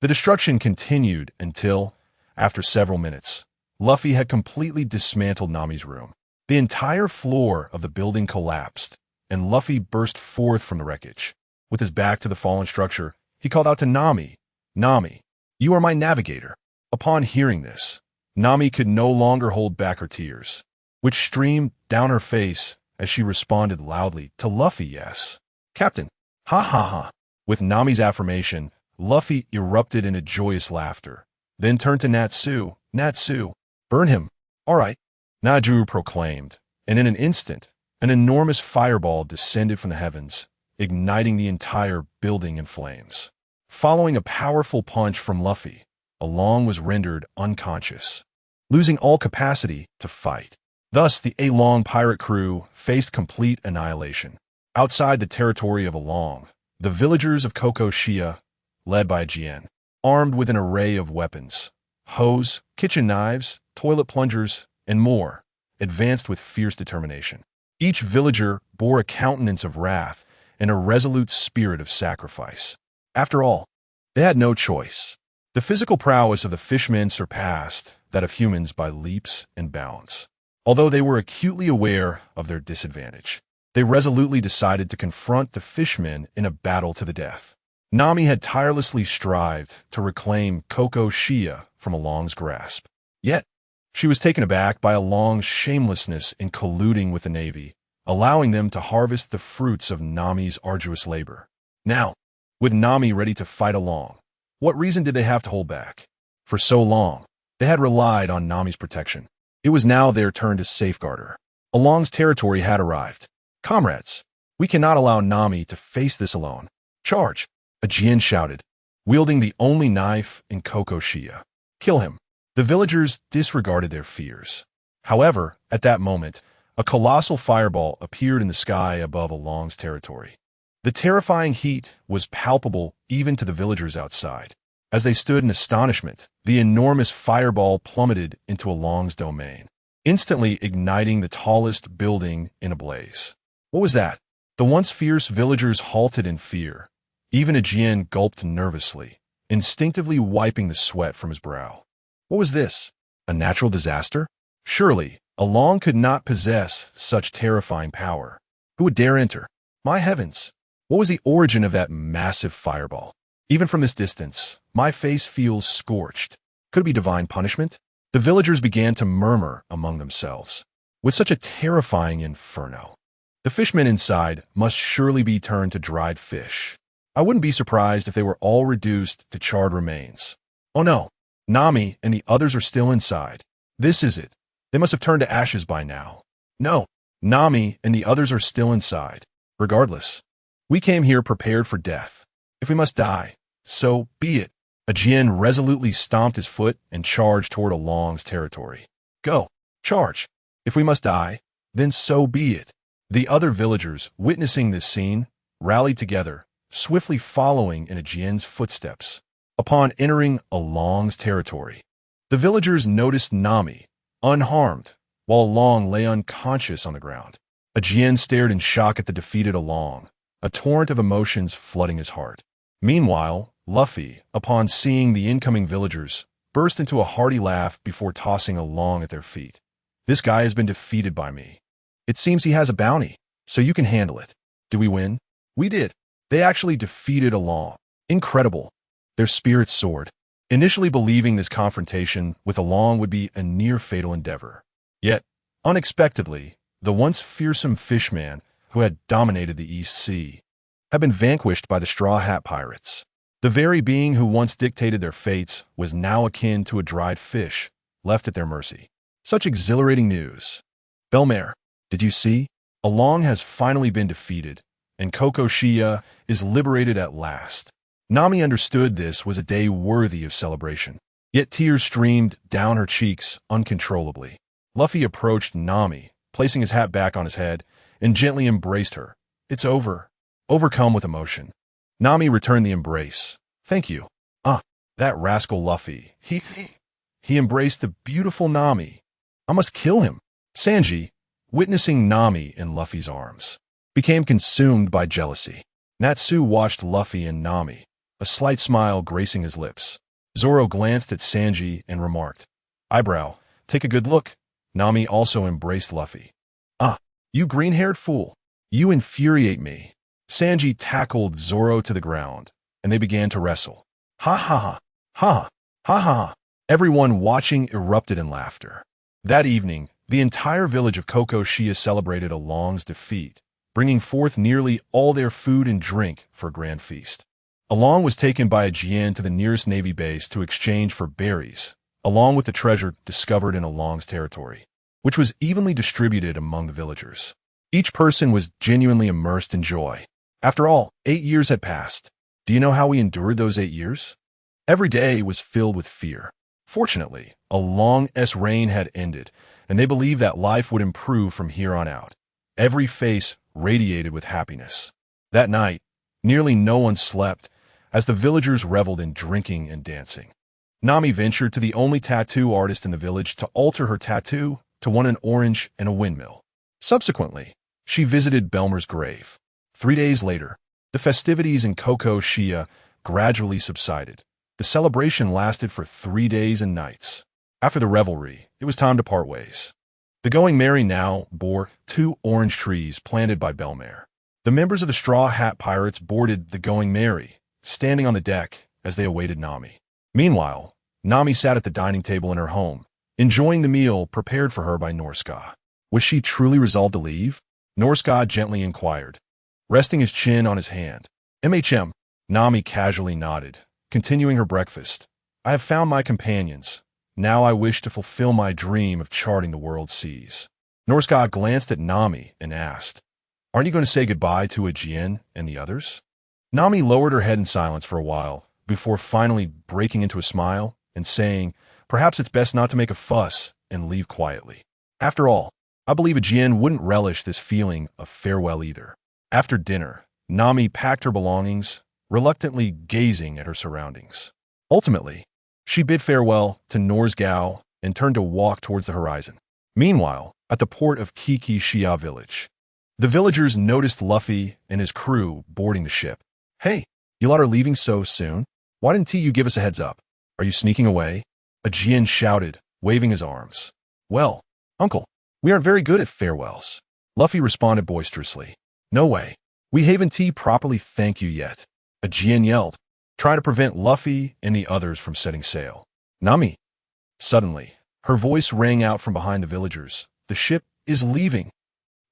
Speaker 1: The destruction continued until, after several minutes, Luffy had completely dismantled Nami's room. The entire floor of the building collapsed, and Luffy burst forth from the wreckage. With his back to the fallen structure, he called out to Nami, "Nami, you are my navigator." Upon hearing this, Nami could no longer hold back her tears, which streamed down her face as she responded loudly to Luffy, "Yes, Captain." Ha ha ha. With Nami's affirmation, Luffy erupted into joyous laughter, then turned to Natsu. "Natsu, burn him." "All right," Najuru proclaimed, and in an instant, an enormous fireball descended from the heavens, igniting the entire building in flames. Following a powerful punch from Luffy, Long was rendered unconscious, losing all capacity to fight. Thus, the Long pirate crew faced complete annihilation. Outside the territory of Long, the villagers of Skypiea, led by Jien, armed with an array of weapons, hoes, kitchen knives, toilet plungers, and more, advanced with fierce determination. Each villager bore a countenance of wrath and a resolute spirit of sacrifice. After all, they had no choice. The physical prowess of the fishmen surpassed that of humans by leaps and bounds. Although they were acutely aware of their disadvantage, they resolutely decided to confront the fishmen in a battle to the death. Nami had tirelessly strived to reclaim Skypiea from Long's grasp. Yet, she was taken aback by Long's shamelessness in colluding with the Navy, allowing them to harvest the fruits of Nami's arduous labor. Now, with Nami ready to fight Long, what reason did they have to hold back? For so long, they had relied on Nami's protection. It was now their turn to safeguard her. Long's territory had arrived. "Comrades, we cannot allow Nami to face this alone. Charge!" a Jien shouted, wielding the only knife in Skypiea. "Kill him." The villagers disregarded their fears. However, at that moment, a colossal fireball appeared in the sky above Long's territory. The terrifying heat was palpable even to the villagers outside. As they stood in astonishment, the enormous fireball plummeted into Long's domain, instantly igniting the tallest building in a blaze. What was that? The once fierce villagers halted in fear. Even a Jien gulped nervously, instinctively wiping the sweat from his brow. What was this? A natural disaster? Surely, Long could not possess such terrifying power. Who would dare enter? My heavens! What was the origin of that massive fireball? Even from this distance, my face feels scorched. Could it be divine punishment? The villagers began to murmur among themselves. With such a terrifying inferno, the fishmen inside must surely be turned to dried fish. I wouldn't be surprised if they were all reduced to charred remains. Oh no, Nami and the others are still inside. This is it. They must have turned to ashes by now. No, Nami and the others are still inside. Regardless, we came here prepared for death. If we must die, so be it. A Jien resolutely stomped his foot and charged toward Long's territory. Go, charge. If we must die, then so be it. The other villagers, witnessing this scene, rallied together, swiftly following in a Jien's footsteps. Upon entering Long's territory, the villagers noticed Nami, unharmed, while Long lay unconscious on the ground. A Jien stared in shock at the defeated Long, a torrent of emotions flooding his heart. Meanwhile, Luffy, upon seeing the incoming villagers, burst into a hearty laugh before tossing Long at their feet. This guy has been defeated by me. It seems he has a bounty, so you can handle it. Did we win? We did. They actually defeated Long. Incredible. Their spirits soared. initially believing this confrontation with Along would be a near-fatal endeavor. Yet, unexpectedly, the once fearsome fishman who had dominated the East Sea had been vanquished by the Straw Hat Pirates. The very being who once dictated their fates was now akin to a dried fish, left at their mercy. Such exhilarating news. Belmare, did you see? Along has finally been defeated, and Skypiea is liberated at last. Nami understood this was a day worthy of celebration, yet tears streamed down her cheeks uncontrollably. Luffy approached Nami, placing his hat back on his head, and gently embraced her. It's over. Overcome with emotion, Nami returned the embrace. Thank you. That rascal Luffy. He embraced the beautiful Nami. I must kill him. Sanji, witnessing Nami in Luffy's arms, became consumed by jealousy. Natsu watched Luffy and Nami, a slight smile gracing his lips. Zoro glanced at Sanji and remarked, "Eyebrow, take a good look." Nami also embraced Luffy. You green-haired fool. You infuriate me." Sanji tackled Zoro to the ground, and they began to wrestle. Ha ha ha, ha ha ha. Everyone watching erupted in laughter. That evening, the entire village of Skypiea celebrated Along's defeat, bringing forth nearly all their food and drink for a grand feast. Along was taken by a Jien to the nearest navy base to exchange for berries, along with the treasure discovered in Along's territory, which was evenly distributed among the villagers. Each person was genuinely immersed in joy. After all, 8 years had passed. Do you know how we endured those 8 years? Every day was filled with fear. Fortunately, Along's reign had ended, and they believed that life would improve from here on out. Every face radiated with happiness. That night, nearly no one slept, as the villagers reveled in drinking and dancing. Nami ventured to the only tattoo artist in the village to alter her tattoo to one in orange and a windmill. Subsequently, she visited Belmer's grave. 3 days later, the festivities in Skypiea gradually subsided. The celebration lasted for 3 days and nights. After the revelry, it was time to part ways. The Going Merry now bore 2 orange trees planted by Belmare. The members of the Straw Hat Pirates boarded the Going Merry, standing on the deck as they awaited Nami. Meanwhile, Nami sat at the dining table in her home, enjoying the meal prepared for her by Norska. Was she truly resolved to leave? Norska gently inquired, resting his chin on his hand. Nami casually nodded, continuing her breakfast. I have found my companions. Now I wish to fulfill my dream of charting the world's seas. Norska glanced at Nami and asked, Aren't you going to say goodbye to Ajien and the others? Nami lowered her head in silence for a while, before finally breaking into a smile and saying, Perhaps it's best not to make a fuss and leave quietly. After all, I believe Ajien wouldn't relish this feeling of farewell either. After dinner, Nami packed her belongings, reluctantly gazing at her surroundings. Ultimately, she bid farewell to Norsgau and turned to walk towards the horizon. Meanwhile, at the port of Skypiea village, the villagers noticed Luffy and his crew boarding the ship. Hey, you lot are leaving so soon? Why didn't you give us a heads up? Are you sneaking away? Ajien shouted, waving his arms. Well, uncle, we aren't very good at farewells. Luffy responded boisterously. No way. We haven't properly thank you yet. Ajien yelled, trying to prevent Luffy and the others from setting sail. Nami. Suddenly, her voice rang out from behind the villagers. The ship is leaving.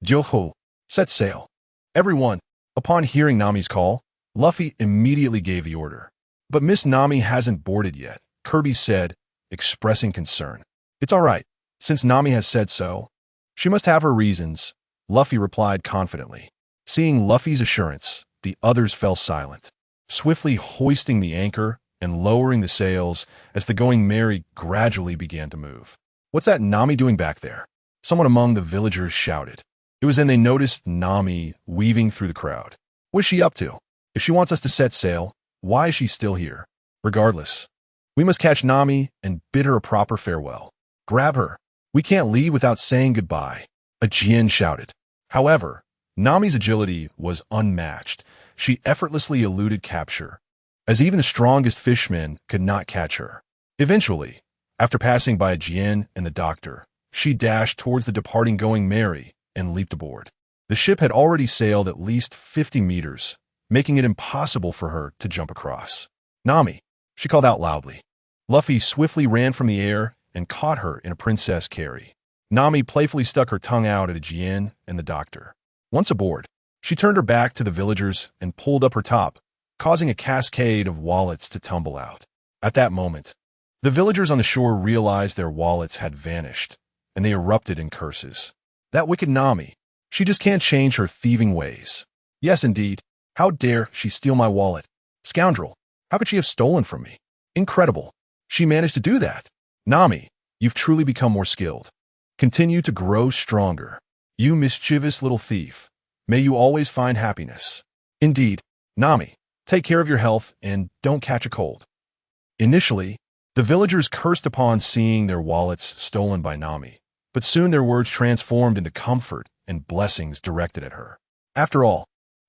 Speaker 1: Yoho, set sail. Everyone. Upon hearing Nami's call, Luffy immediately gave the order. But Miss Nami hasn't boarded yet, Kirby said, expressing concern. It's all right. Since Nami has said so, she must have her reasons, Luffy replied confidently. Seeing Luffy's assurance, the others fell silent, swiftly hoisting the anchor and lowering the sails as the Going Merry gradually began to move. What's that Nami doing back there? Someone among the villagers shouted. It was then they noticed Nami weaving through the crowd. What's she up to? If she wants us to set sail, why is she still here? Regardless, we must catch Nami and bid her a proper farewell. Grab her. We can't leave without saying goodbye, Ajien shouted. However, Nami's agility was unmatched. She effortlessly eluded capture, as even the strongest fishmen could not catch her. Eventually, after passing by Ajien and the doctor, she dashed towards the departing Going Merry and leaped aboard. The ship had already sailed at least 50 meters, making it impossible for her to jump across. Nami, she called out loudly. Luffy swiftly ran from the air and caught her in a princess carry. Nami playfully stuck her tongue out at a Jien and the doctor. Once aboard, she turned her back to the villagers and pulled up her top, causing a cascade of wallets to tumble out. At that moment, the villagers on the shore realized their wallets had vanished, and they erupted in curses. That wicked Nami, she just can't change her thieving ways. Yes, indeed. How dare she steal my wallet? Scoundrel, how could she have stolen from me? Incredible. She managed to do that. Nami, you've truly become more skilled. Continue to grow stronger. You mischievous little thief. May you always find happiness. Indeed, Nami, take care of your health and don't catch a cold. Initially, the villagers cursed upon seeing their wallets stolen by Nami, but soon their words transformed into comfort and blessings directed at her. After all,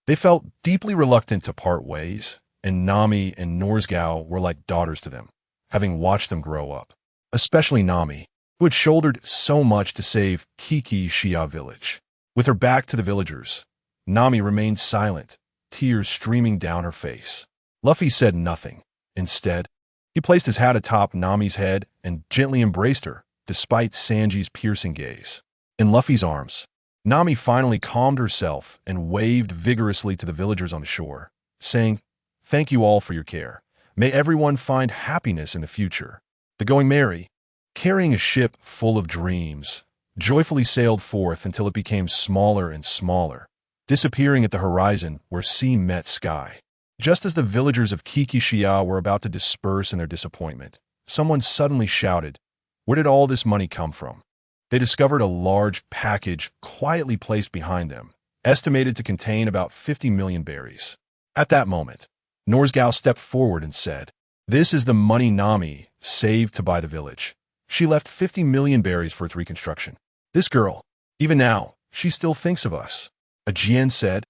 Speaker 1: they felt deeply reluctant to part ways, and Nami and Norsgau were like daughters to them, having watched them grow up. Especially Nami, who had shouldered so much to save Skypiea village. With her back to the villagers, Nami remained silent, tears streaming down her face. Luffy said nothing. Instead, he placed his hat atop Nami's head and gently embraced her, despite Sanji's piercing gaze. In Luffy's arms, Nami finally calmed herself and waved vigorously to the villagers on the shore, saying, "Thank you all for your care. May everyone find happiness in the future." The Going Merry, carrying a ship full of dreams, joyfully sailed forth until it became smaller and smaller, disappearing at the horizon where sea met sky. Just as the villagers of Skypiea were about to disperse in their disappointment, someone suddenly shouted, "Where did all this money come from?" They discovered a large package quietly placed behind them, estimated to contain about 50 million berries. At that moment, Norsgau stepped forward and said, "This is the money Nami saved to buy the village. She left 50 million berries for its reconstruction. This girl, even now, she still thinks of us." A Jien said,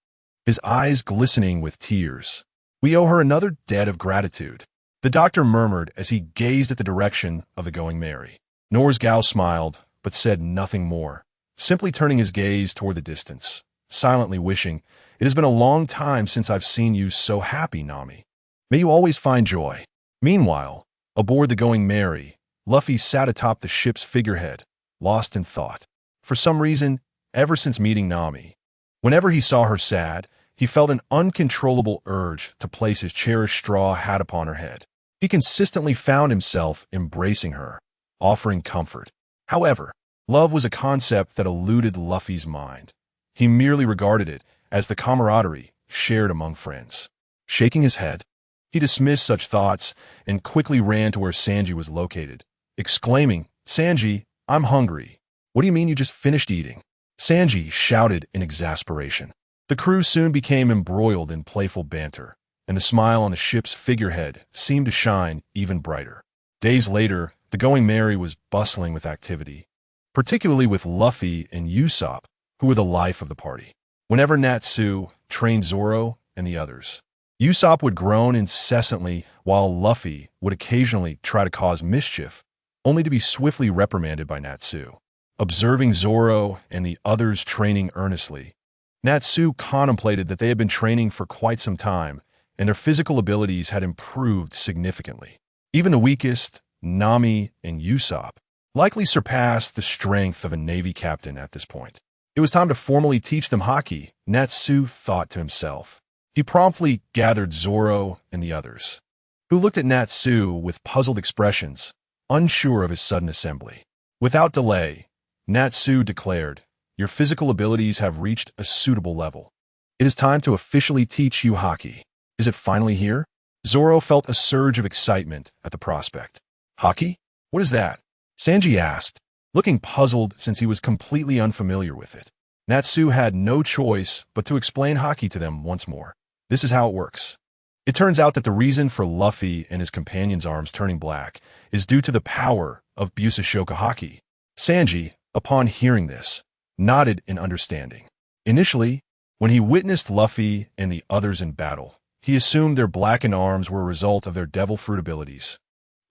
Speaker 1: his eyes glistening with tears. "We owe her another debt of gratitude." The doctor murmured as he gazed at the direction of the Going Merry. Norsgau smiled, but said nothing more, simply turning his gaze toward the distance, silently wishing, "It has been a long time since I've seen you so happy, Nami. May you always find joy." Meanwhile, aboard the Going Merry, Luffy sat atop the ship's figurehead, lost in thought. For some reason, ever since meeting Nami, whenever he saw her sad, he felt an uncontrollable urge to place his cherished straw hat upon her head. He consistently found himself embracing her, offering comfort. However, love was a concept that eluded Luffy's mind. He merely regarded it as the camaraderie shared among friends. Shaking his head, he dismissed such thoughts and quickly ran to where Sanji was located, exclaiming, "Sanji, I'm hungry." "What do you mean you just finished eating?" Sanji shouted in exasperation. The crew soon became embroiled in playful banter, and the smile on the ship's figurehead seemed to shine even brighter. Days later, the Going Merry was bustling with activity, particularly with Luffy and Usopp, who were the life of the party. Whenever Natsu trained Zoro and the others, Usopp would groan incessantly while Luffy would occasionally try to cause mischief, only to be swiftly reprimanded by Natsu. Observing Zoro and the others training earnestly, Natsu contemplated that they had been training for quite some time, and their physical abilities had improved significantly. Even the weakest, Nami and Usopp, likely surpassed the strength of a Navy captain at this point. It was time to formally teach them hockey, Natsu thought to himself. He promptly gathered Zoro and the others, who looked at Natsu with puzzled expressions, unsure of his sudden assembly. Without delay, Natsu declared, "Your physical abilities have reached a suitable level. It is time to officially teach you hockey." "Is it finally here?" Zoro felt a surge of excitement at the prospect. "Hockey? What is that?" Sanji asked, looking puzzled since he was completely unfamiliar with it. Natsu had no choice but to explain hockey to them once more. This is how it works. It turns out that the reason for Luffy and his companion's arms turning black is due to the power of Busashoka hockey. Sanji, upon hearing this, nodded in understanding. Initially, when he witnessed Luffy and the others in battle, he assumed their blackened arms were a result of their devil fruit abilities,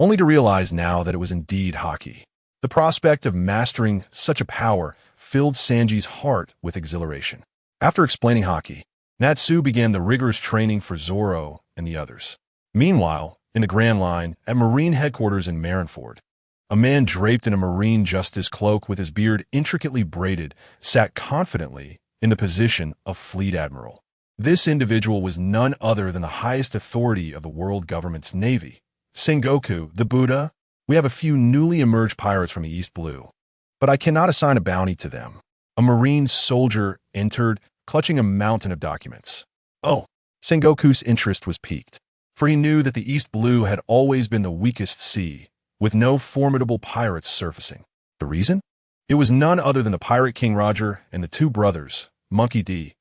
Speaker 1: only to realize now that it was indeed hockey. The prospect of mastering such a power filled Sanji's heart with exhilaration. After explaining hockey, Natsu began the rigorous training for Zoro and the others. Meanwhile, in the Grand Line at Marine headquarters in Marineford. A man draped in a Marine Justice cloak with his beard intricately braided sat confidently in the position of Fleet Admiral. This individual was none other than the highest authority of the world government's navy. Sengoku, the Buddha. We have a few newly emerged pirates from the East Blue, but I cannot assign a bounty to them. A Marine soldier entered, clutching a mountain of documents. Oh, Sengoku's interest was piqued, for he knew that the East Blue had always been the weakest sea, with no formidable pirates surfacing. The reason? It was none other than the Pirate King Roger and the two brothers, Monkey D.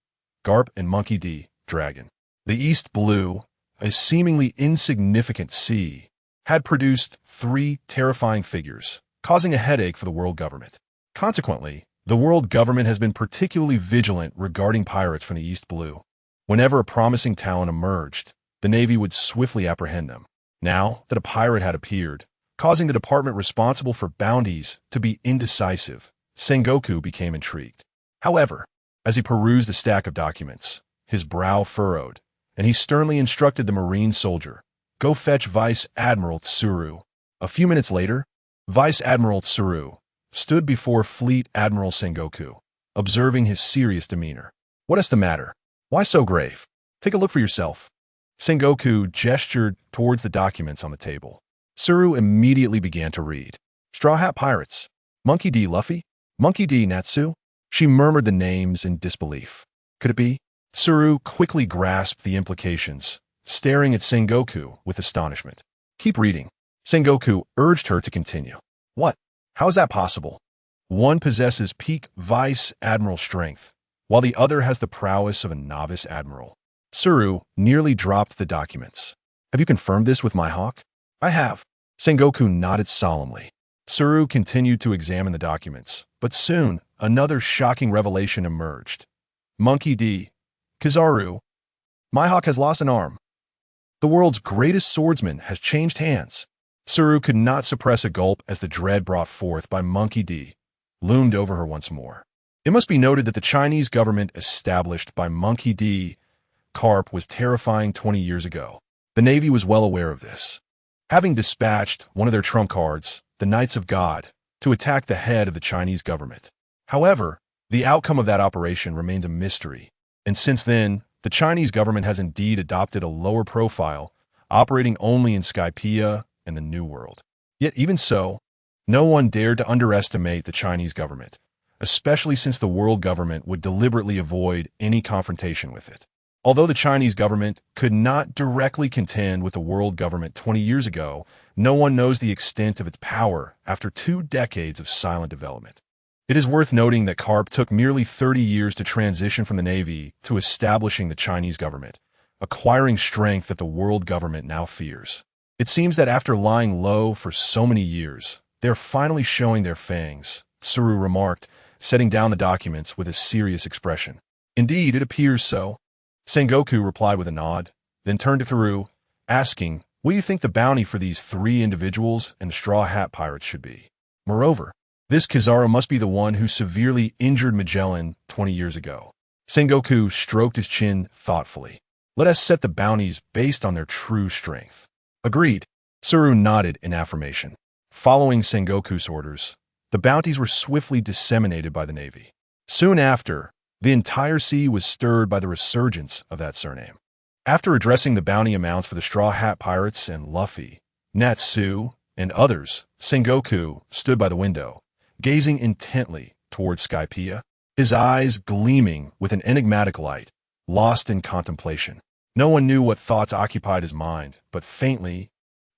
Speaker 1: Garp and Monkey D. Dragon. The East Blue, a seemingly insignificant sea, had produced 3 terrifying figures, causing a headache for the world government. Consequently, the world government has been particularly vigilant regarding pirates from the East Blue. Whenever a promising talent emerged, the Navy would swiftly apprehend them. Now that a pirate had appeared, causing the department responsible for bounties to be indecisive, Sengoku became intrigued. However, as he perused the stack of documents, his brow furrowed, and he sternly instructed the Marine soldier, "Go fetch Vice Admiral Tsuru." A few minutes later, Vice Admiral Tsuru stood before Fleet Admiral Sengoku, observing his serious demeanor. "What is the matter? Why so grave? Take a look for yourself." Sengoku gestured towards the documents on the table. Tsuru immediately began to read. "Straw Hat Pirates. Monkey D. Luffy? Monkey D. Natsu?" She murmured the names in disbelief. Could it be? Tsuru quickly grasped the implications, staring at Sengoku with astonishment. "Keep reading." Sengoku urged her to continue. "What? How is that possible? One possesses peak vice admiral strength, while the other has the prowess of a novice admiral." Tsuru nearly dropped the documents. "Have you confirmed this with my hawk?" "I have." Sengoku nodded solemnly. Tsuru continued to examine the documents, but soon another shocking revelation emerged. "Monkey D. Kizaru. My hawk has lost an arm. The world's greatest swordsman has changed hands." Tsuru could not suppress a gulp as the dread brought forth by Monkey D. loomed over her once more. It must be noted that the Chinese government established by Monkey D. Carp was terrifying 20 years ago. The Navy was well aware of this, having dispatched one of their trump cards, the Knights of God, to attack the head of the Chinese government. However, the outcome of that operation remains a mystery, and since then, the Chinese government has indeed adopted a lower profile, operating only in Skypiea and the New World. Yet even so, no one dared to underestimate the Chinese government, especially since the world government would deliberately avoid any confrontation with it. Although the Chinese government could not directly contend with the world government 20 years ago, no one knows the extent of its power after 2 decades of silent development. It is worth noting that Carp took merely 30 years to transition from the Navy to establishing the Chinese government, acquiring strength that the world government now fears. It seems that after lying low for so many years, they're finally showing their fangs, Tsuru remarked, setting down the documents with a serious expression. "Indeed, it appears so." Sengoku replied with a nod, then turned to Karu, asking, "What do you think the bounty for these 3 individuals and the Straw Hat Pirates should be? Moreover, this Kizaru must be the one who severely injured Magellan 20 years ago." Sengoku stroked his chin thoughtfully. "Let us set the bounties based on their true strength." "Agreed." Tsuru nodded in affirmation. Following Sengoku's orders, the bounties were swiftly disseminated by the Navy. Soon after, the entire sea was stirred by the resurgence of that surname. After addressing the bounty amounts for the Straw Hat Pirates and Luffy, Natsu, and others, Sengoku stood by the window, gazing intently toward Skypiea, his eyes gleaming with an enigmatic light, lost in contemplation. No one knew what thoughts occupied his mind, but faintly,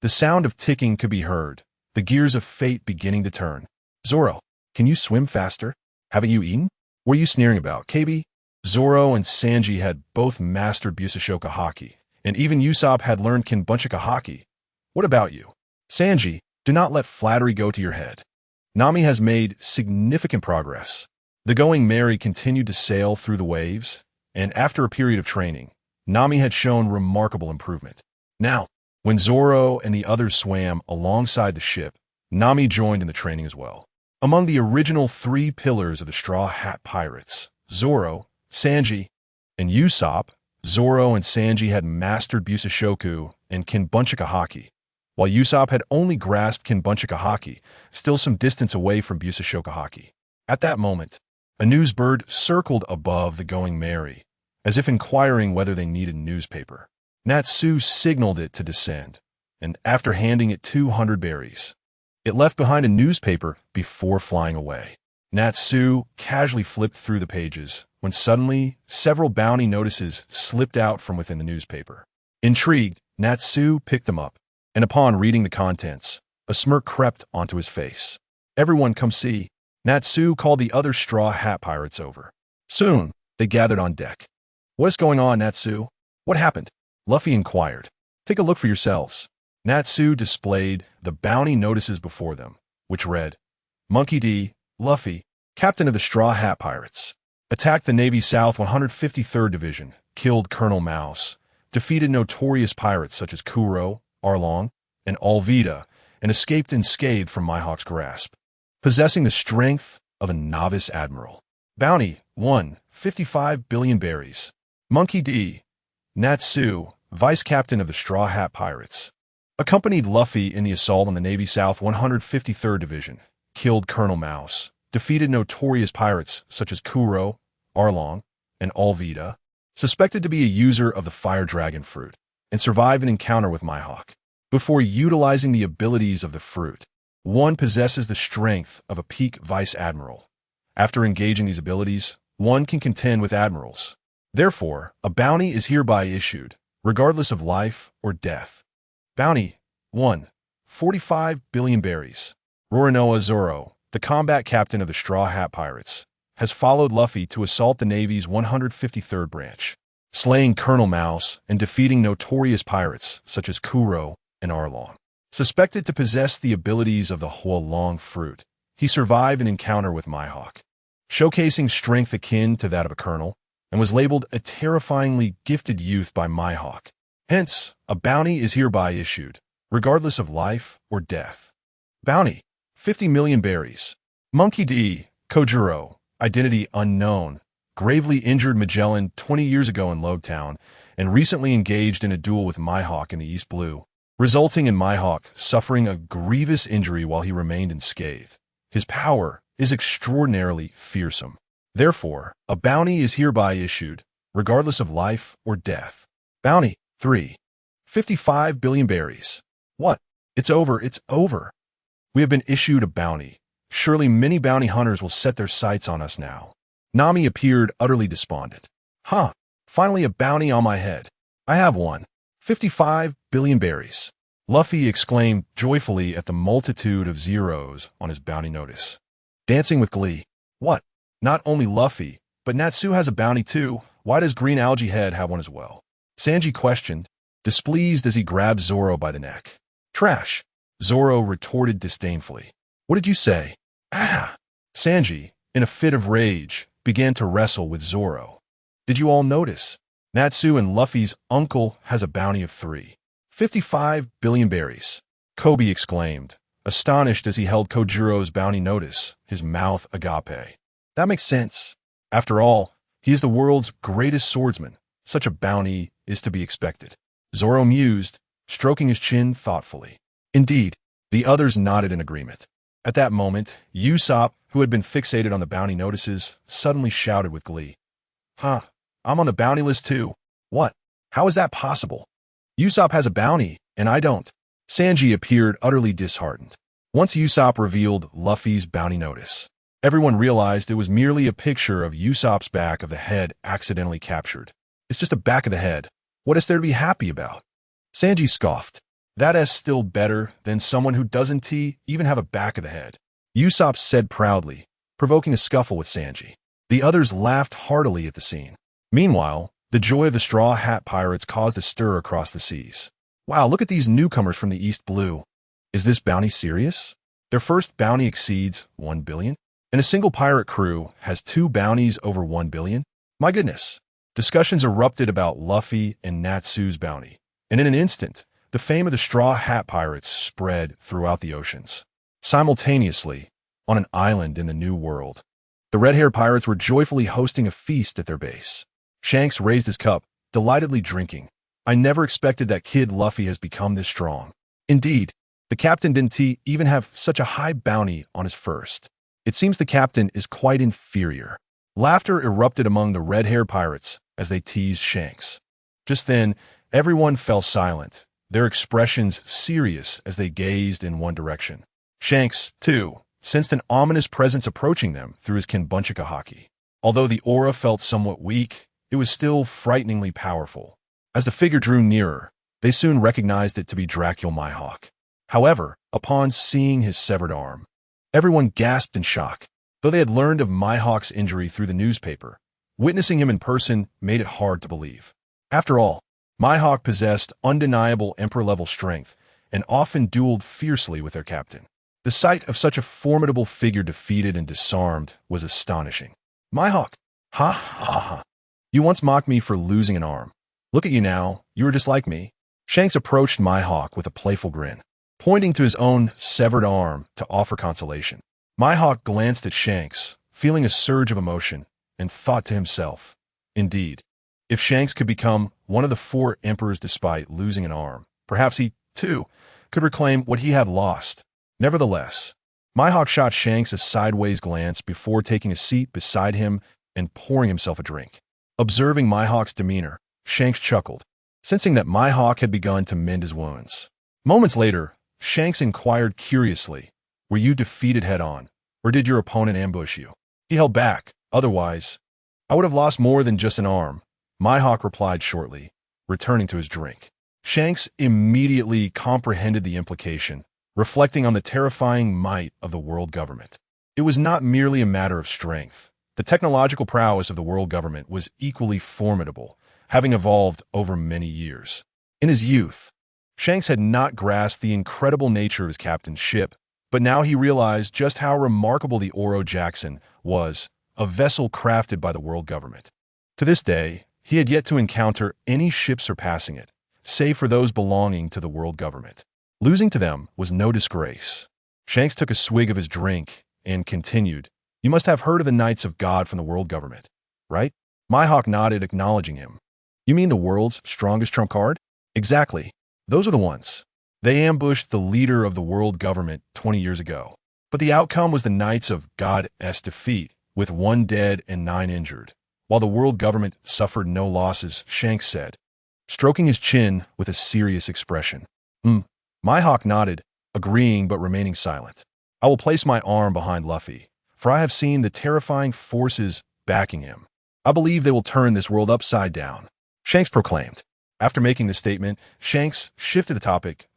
Speaker 1: the sound of ticking could be heard, the gears of fate beginning to turn. "Zoro, can you swim faster? Haven't you eaten? What are you sneering about, KB?" Zoro and Sanji had both mastered Busashoka Haki, and even Usopp had learned Kinbunchika Haki. "What about you?" "Sanji, do not let flattery go to your head. Nami has made significant progress." The Going Merry continued to sail through the waves, and after a period of training, Nami had shown remarkable improvement. Now, when Zoro and the others swam alongside the ship, Nami joined in the training as well. Among the original 3 pillars of the Straw Hat Pirates, Zoro, Sanji, and Usopp, Zoro and Sanji had mastered Busashoku and Kinbunchika Haki, while Usopp had only grasped Kinbunchika Haki, still some distance away from Busashoka Haki. At that moment, a newsbird circled above the Going Merry, as if inquiring whether they needed newspaper. Natsu signaled it to descend, and after handing it 200 berries, it left behind a newspaper before flying away. Natsu casually flipped through the pages when suddenly several bounty notices slipped out from within the newspaper. Intrigued, Natsu picked them up, and upon reading the contents, a smirk crept onto his face. "Everyone come see." Natsu called the other Straw Hat Pirates over. Soon, they gathered on deck. "What is going on, Natsu? What happened?" Luffy inquired. "Take a look for yourselves." Natsu displayed the bounty notices before them, which read, Monkey D., Luffy, captain of the Straw Hat Pirates, attacked the Navy South 153rd Division, killed Colonel Mouse, defeated notorious pirates such as Kuro, Arlong, and Alvida, and escaped unscathed from Mihawk's grasp, possessing the strength of a novice admiral. Bounty 1, 55 billion berries. Monkey D. Natsu, vice captain of the Straw Hat Pirates, accompanied Luffy in the assault on the Navy South 153rd Division, killed Colonel Mouse, defeated notorious pirates such as Kuro, Arlong, and Alvida, suspected to be a user of the Fire Dragon fruit, and survived an encounter with Mihawk. Before utilizing the abilities of the fruit, one possesses the strength of a peak vice admiral. After engaging these abilities, one can contend with admirals. Therefore, a bounty is hereby issued, regardless of life or death. Bounty 1, 45 billion berries. Roronoa Zoro, the combat captain of the Straw Hat Pirates, has followed Luffy to assault the Navy's 153rd branch, slaying Colonel Mouse and defeating notorious pirates such as Kuro and Arlong. Suspected to possess the abilities of the Huolong fruit, he survived an encounter with Mihawk, showcasing strength akin to that of a colonel, and was labeled a terrifyingly gifted youth by Mihawk. Hence, a bounty is hereby issued, regardless of life or death. Bounty 50 million berries. Monkey D. Kojuro, identity unknown, gravely injured Magellan 20 years ago in Logtown and recently engaged in a duel with Mihawk in the East Blue, resulting in Mihawk suffering a grievous injury while he remained unscathed. His power is extraordinarily fearsome. Therefore, a bounty is hereby issued, regardless of life or death. Bounty 3, 55 billion berries. What? It's over, it's over. We have been issued a bounty. Surely many bounty hunters will set their sights on us now. Nami appeared utterly despondent. Huh, finally a bounty on my head. I have one. 55 billion berries. Luffy exclaimed joyfully at the multitude of zeros on his bounty notice, dancing with glee. What? Not only Luffy, but Natsu has a bounty too. Why does Green Algae Head have one as well? Sanji questioned, displeased as he grabbed Zoro by the neck. Trash. Zoro retorted disdainfully. What did you say? Ah! Sanji, in a fit of rage, began to wrestle with Zoro. Did you all notice? Natsu and Luffy's uncle has a bounty of 55 billion berries. Kobe exclaimed, astonished as he held Kojuro's bounty notice, his mouth agape. That makes sense. After all, he is the world's greatest swordsman. Such a bounty is to be expected. Zoro mused, stroking his chin thoughtfully. Indeed, the others nodded in agreement. At that moment, Usopp, who had been fixated on the bounty notices, suddenly shouted with glee. Huh, I'm on the bounty list too. What? How is that possible? Usopp has a bounty, and I don't. Sanji appeared utterly disheartened. Once Usopp revealed Luffy's bounty notice, everyone realized it was merely a picture of Usopp's back of the head accidentally captured. It's just a back of the head. What is there to be happy about? Sanji scoffed. That is still better than someone who doesn't even have a back of the head. Usopp said proudly, provoking a scuffle with Sanji. The others laughed heartily at the scene. Meanwhile, the joy of the Straw Hat Pirates caused a stir across the seas. Wow, look at these newcomers from the East Blue. Is this bounty serious? Their first bounty exceeds 1 billion? And a single pirate crew has 2 bounties over 1 billion? My goodness. Discussions erupted about Luffy and Natsu's bounty, and in an instant, the fame of the Straw Hat Pirates spread throughout the oceans. Simultaneously, on an island in the New World, the red-haired pirates were joyfully hosting a feast at their base. Shanks raised his cup, delightedly drinking, I never expected that kid Luffy has become this strong. Indeed, the captain didn't even have such a high bounty on his first. It seems the captain is quite inferior. Laughter erupted among the red-haired pirates as they teased Shanks. Just then, everyone fell silent, their expressions serious as they gazed in one direction. Shanks, too, sensed an ominous presence approaching them through his Kenbunchika haki. Although the aura felt somewhat weak, it was still frighteningly powerful. As the figure drew nearer, they soon recognized it to be Dracula Mihawk. However, upon seeing his severed arm, everyone gasped in shock. Though they had learned of Mihawk's injury through the newspaper, witnessing him in person made it hard to believe. After all, Mihawk possessed undeniable Emperor-level strength and often dueled fiercely with their captain. The sight of such a formidable figure defeated and disarmed was astonishing. Mihawk! Ha ha ha! You once mocked me for losing an arm. Look at you now, you are just like me. Shanks approached Mihawk with a playful grin, pointing to his own severed arm to offer consolation. Mihawk glanced at Shanks, feeling a surge of emotion, and thought to himself, indeed, if Shanks could become one of the 4 emperors despite losing an arm, perhaps he, too, could reclaim what he had lost. Nevertheless, Mihawk shot Shanks a sideways glance before taking a seat beside him and pouring himself a drink. Observing Mihawk's demeanor, Shanks chuckled, sensing that Mihawk had begun to mend his wounds. Moments later, Shanks inquired curiously, were you defeated head-on, or did your opponent ambush you? He held back, otherwise, I would have lost more than just an arm, Mihawk replied shortly, returning to his drink. Shanks immediately comprehended the implication, reflecting on the terrifying might of the world government. It was not merely a matter of strength. The technological prowess of the world government was equally formidable, having evolved over many years. In his youth, Shanks had not grasped the incredible nature of his captain's ship, but now he realized just how remarkable the Oro Jackson was, a vessel crafted by the world government. To this day, he had yet to encounter any ship surpassing it, save for those belonging to the world government. Losing to them was no disgrace. Shanks took a swig of his drink and continued, you must have heard of the Knights of God from the world government, right? Mihawk nodded, acknowledging him. You mean the world's strongest trump card? Exactly. Those are the ones. They ambushed the leader of the world government 20 years ago. But the outcome was the Knights of God's defeat, with 1 dead and 9 injured, while the world government suffered no losses, Shanks said, stroking his chin with a serious expression. Mihawk nodded, agreeing but remaining silent. I will place my arm behind Luffy, for I have seen the terrifying forces backing him. I believe they will turn this world upside down, Shanks proclaimed. After making this statement, Shanks shifted the topic.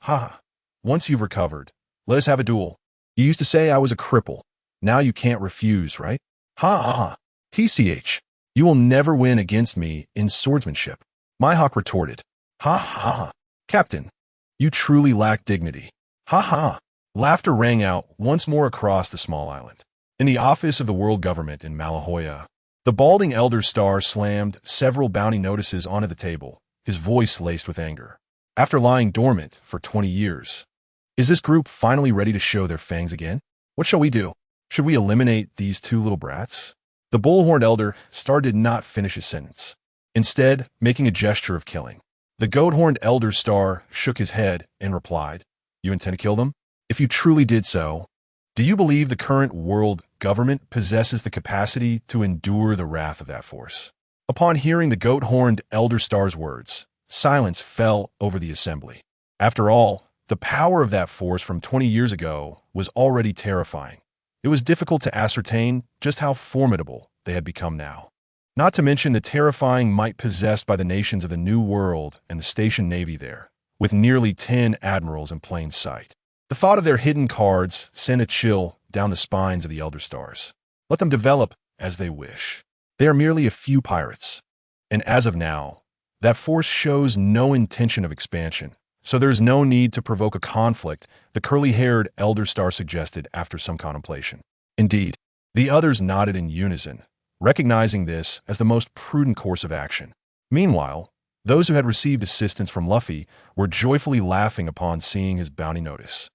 Speaker 1: Once you've recovered, let us have a duel. You used to say I was a cripple. Now you can't refuse, right? TCH, you will never win against me in swordsmanship. Mihawk retorted. Captain, you truly lack dignity. Laughter rang out once more across the small island. In the office of the world government in Malahoya, the balding Elder Star slammed several bounty notices onto the table, his voice laced with anger. After lying dormant for 20 years, is this group finally ready to show their fangs again? What shall we do? Should we eliminate these 2 little brats? The bull-horned Elder Star did not finish his sentence, instead making a gesture of killing. The goat-horned Elder Star shook his head and replied, you intend to kill them? If you truly did so, do you believe the current world government possesses the capacity to endure the wrath of that force? Upon hearing the goat-horned Elder Star's words, silence fell over the assembly. After all, the power of that force from 20 years ago was already terrifying. It was difficult to ascertain just how formidable they had become now. Not to mention the terrifying might possessed by the nations of the New World and the station navy there, with nearly 10 admirals in plain sight. The thought of their hidden cards sent a chill down the spines of the Elder Stars. Let them develop as they wish. They are merely a few pirates, and as of now, that force shows no intention of expansion, so there is no need to provoke a conflict, the curly-haired Elder Star suggested after some contemplation. Indeed, the others nodded in unison, recognizing this as the most prudent course of action. Meanwhile, those who had received assistance from Luffy were joyfully laughing upon seeing his bounty notice.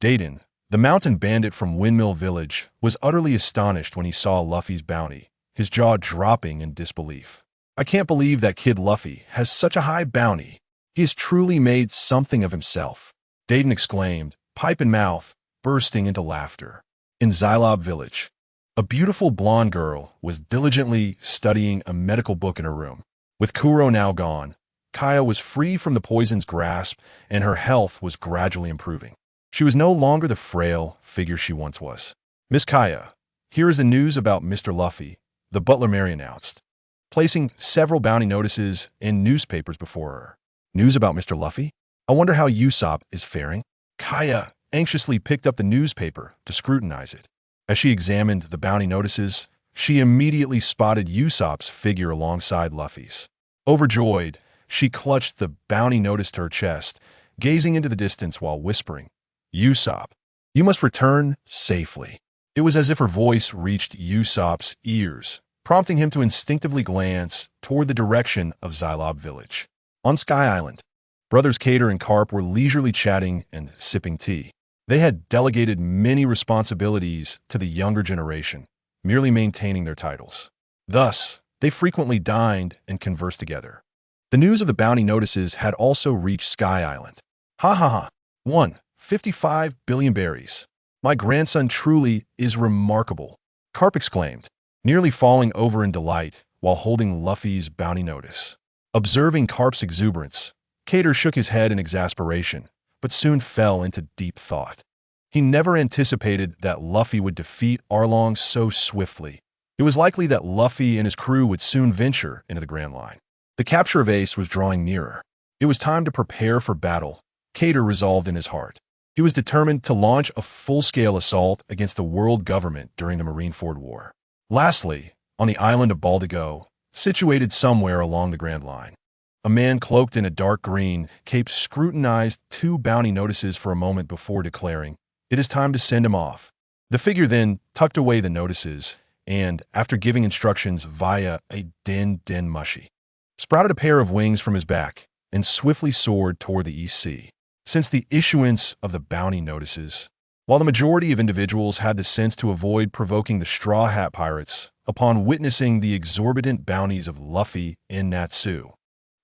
Speaker 1: Dayton, the mountain bandit from Windmill Village, was utterly astonished when he saw Luffy's bounty, his jaw dropping in disbelief. I can't believe that kid Luffy has such a high bounty, He has truly made something of himself, Dayton exclaimed, pipe in mouth, bursting into laughter. In Xylob village, a beautiful blonde girl was diligently studying a medical book in her room. With Kuro now gone, Kaya was free from the poison's grasp, and her health was gradually improving. She was no longer the frail figure she once was. Miss Kaya, here is the news about Mr. Luffy, the butler Mary announced, placing several bounty notices in newspapers before her. News about Mr. Luffy? I wonder how Usopp is faring. Kaya anxiously picked up the newspaper to scrutinize it. As she examined the bounty notices, she immediately spotted Usopp's figure alongside Luffy's. Overjoyed, she clutched the bounty notice to her chest, gazing into the distance while whispering, Usopp, you must return safely. It was as if her voice reached Usopp's ears, prompting him to instinctively glance toward the direction of Xylob village. On Sky Island, brothers Cater and Carp were leisurely chatting and sipping tea. They had delegated many responsibilities to the younger generation, merely maintaining their titles. Thus, they frequently dined and conversed together. The news of the bounty notices had also reached Sky Island. Ha ha ha. 155 billion berries. My grandson truly is remarkable, Carp exclaimed, nearly falling over in delight while holding Luffy's bounty notice. Observing Carp's exuberance, Cater shook his head in exasperation, but soon fell into deep thought. He never anticipated that Luffy would defeat Arlong so swiftly. It was likely that Luffy and his crew would soon venture into the Grand Line. The capture of Ace was drawing nearer. It was time to prepare for battle, Cater resolved in his heart. He was determined to launch a full-scale assault against the world government during the Marineford War. Lastly, on the island of Baldigo, situated somewhere along the Grand Line, a man cloaked in a dark green cape scrutinized 2 bounty notices for a moment before declaring, "It is time to send him off." The figure then tucked away the notices and, after giving instructions via a den mushy, sprouted a pair of wings from his back and swiftly soared toward the East Sea. Since the issuance of the bounty notices, while the majority of individuals had the sense to avoid provoking the Straw Hat Pirates upon witnessing the exorbitant bounties of Luffy and Natsu,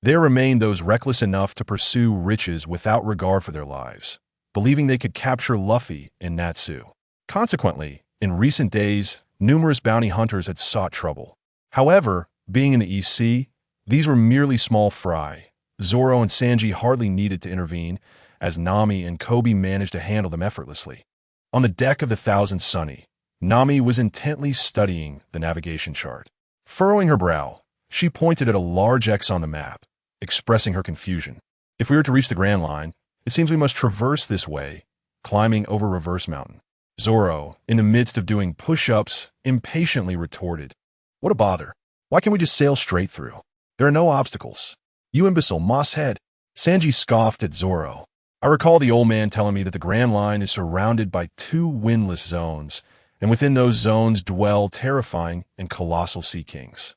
Speaker 1: there remained those reckless enough to pursue riches without regard for their lives, believing they could capture Luffy and Natsu. Consequently, in recent days, numerous bounty hunters had sought trouble. However, being in the East Sea, these were merely small fry. Zoro and Sanji hardly needed to intervene, as Nami and Kobe managed to handle them effortlessly. On the deck of the Thousand Sunny, Nami was intently studying the navigation chart. Furrowing her brow, she pointed at a large X on the map, expressing her confusion. If we are to reach the Grand Line, it seems we must traverse this way, climbing over Reverse Mountain. Zoro, in the midst of doing push-ups, impatiently retorted, "What a bother. Why can't we just sail straight through? There are no obstacles." "You imbecile mosshead." Sanji scoffed at Zoro. "I recall the old man telling me that the Grand Line is surrounded by 2 windless zones, and within those zones dwell terrifying and colossal sea kings.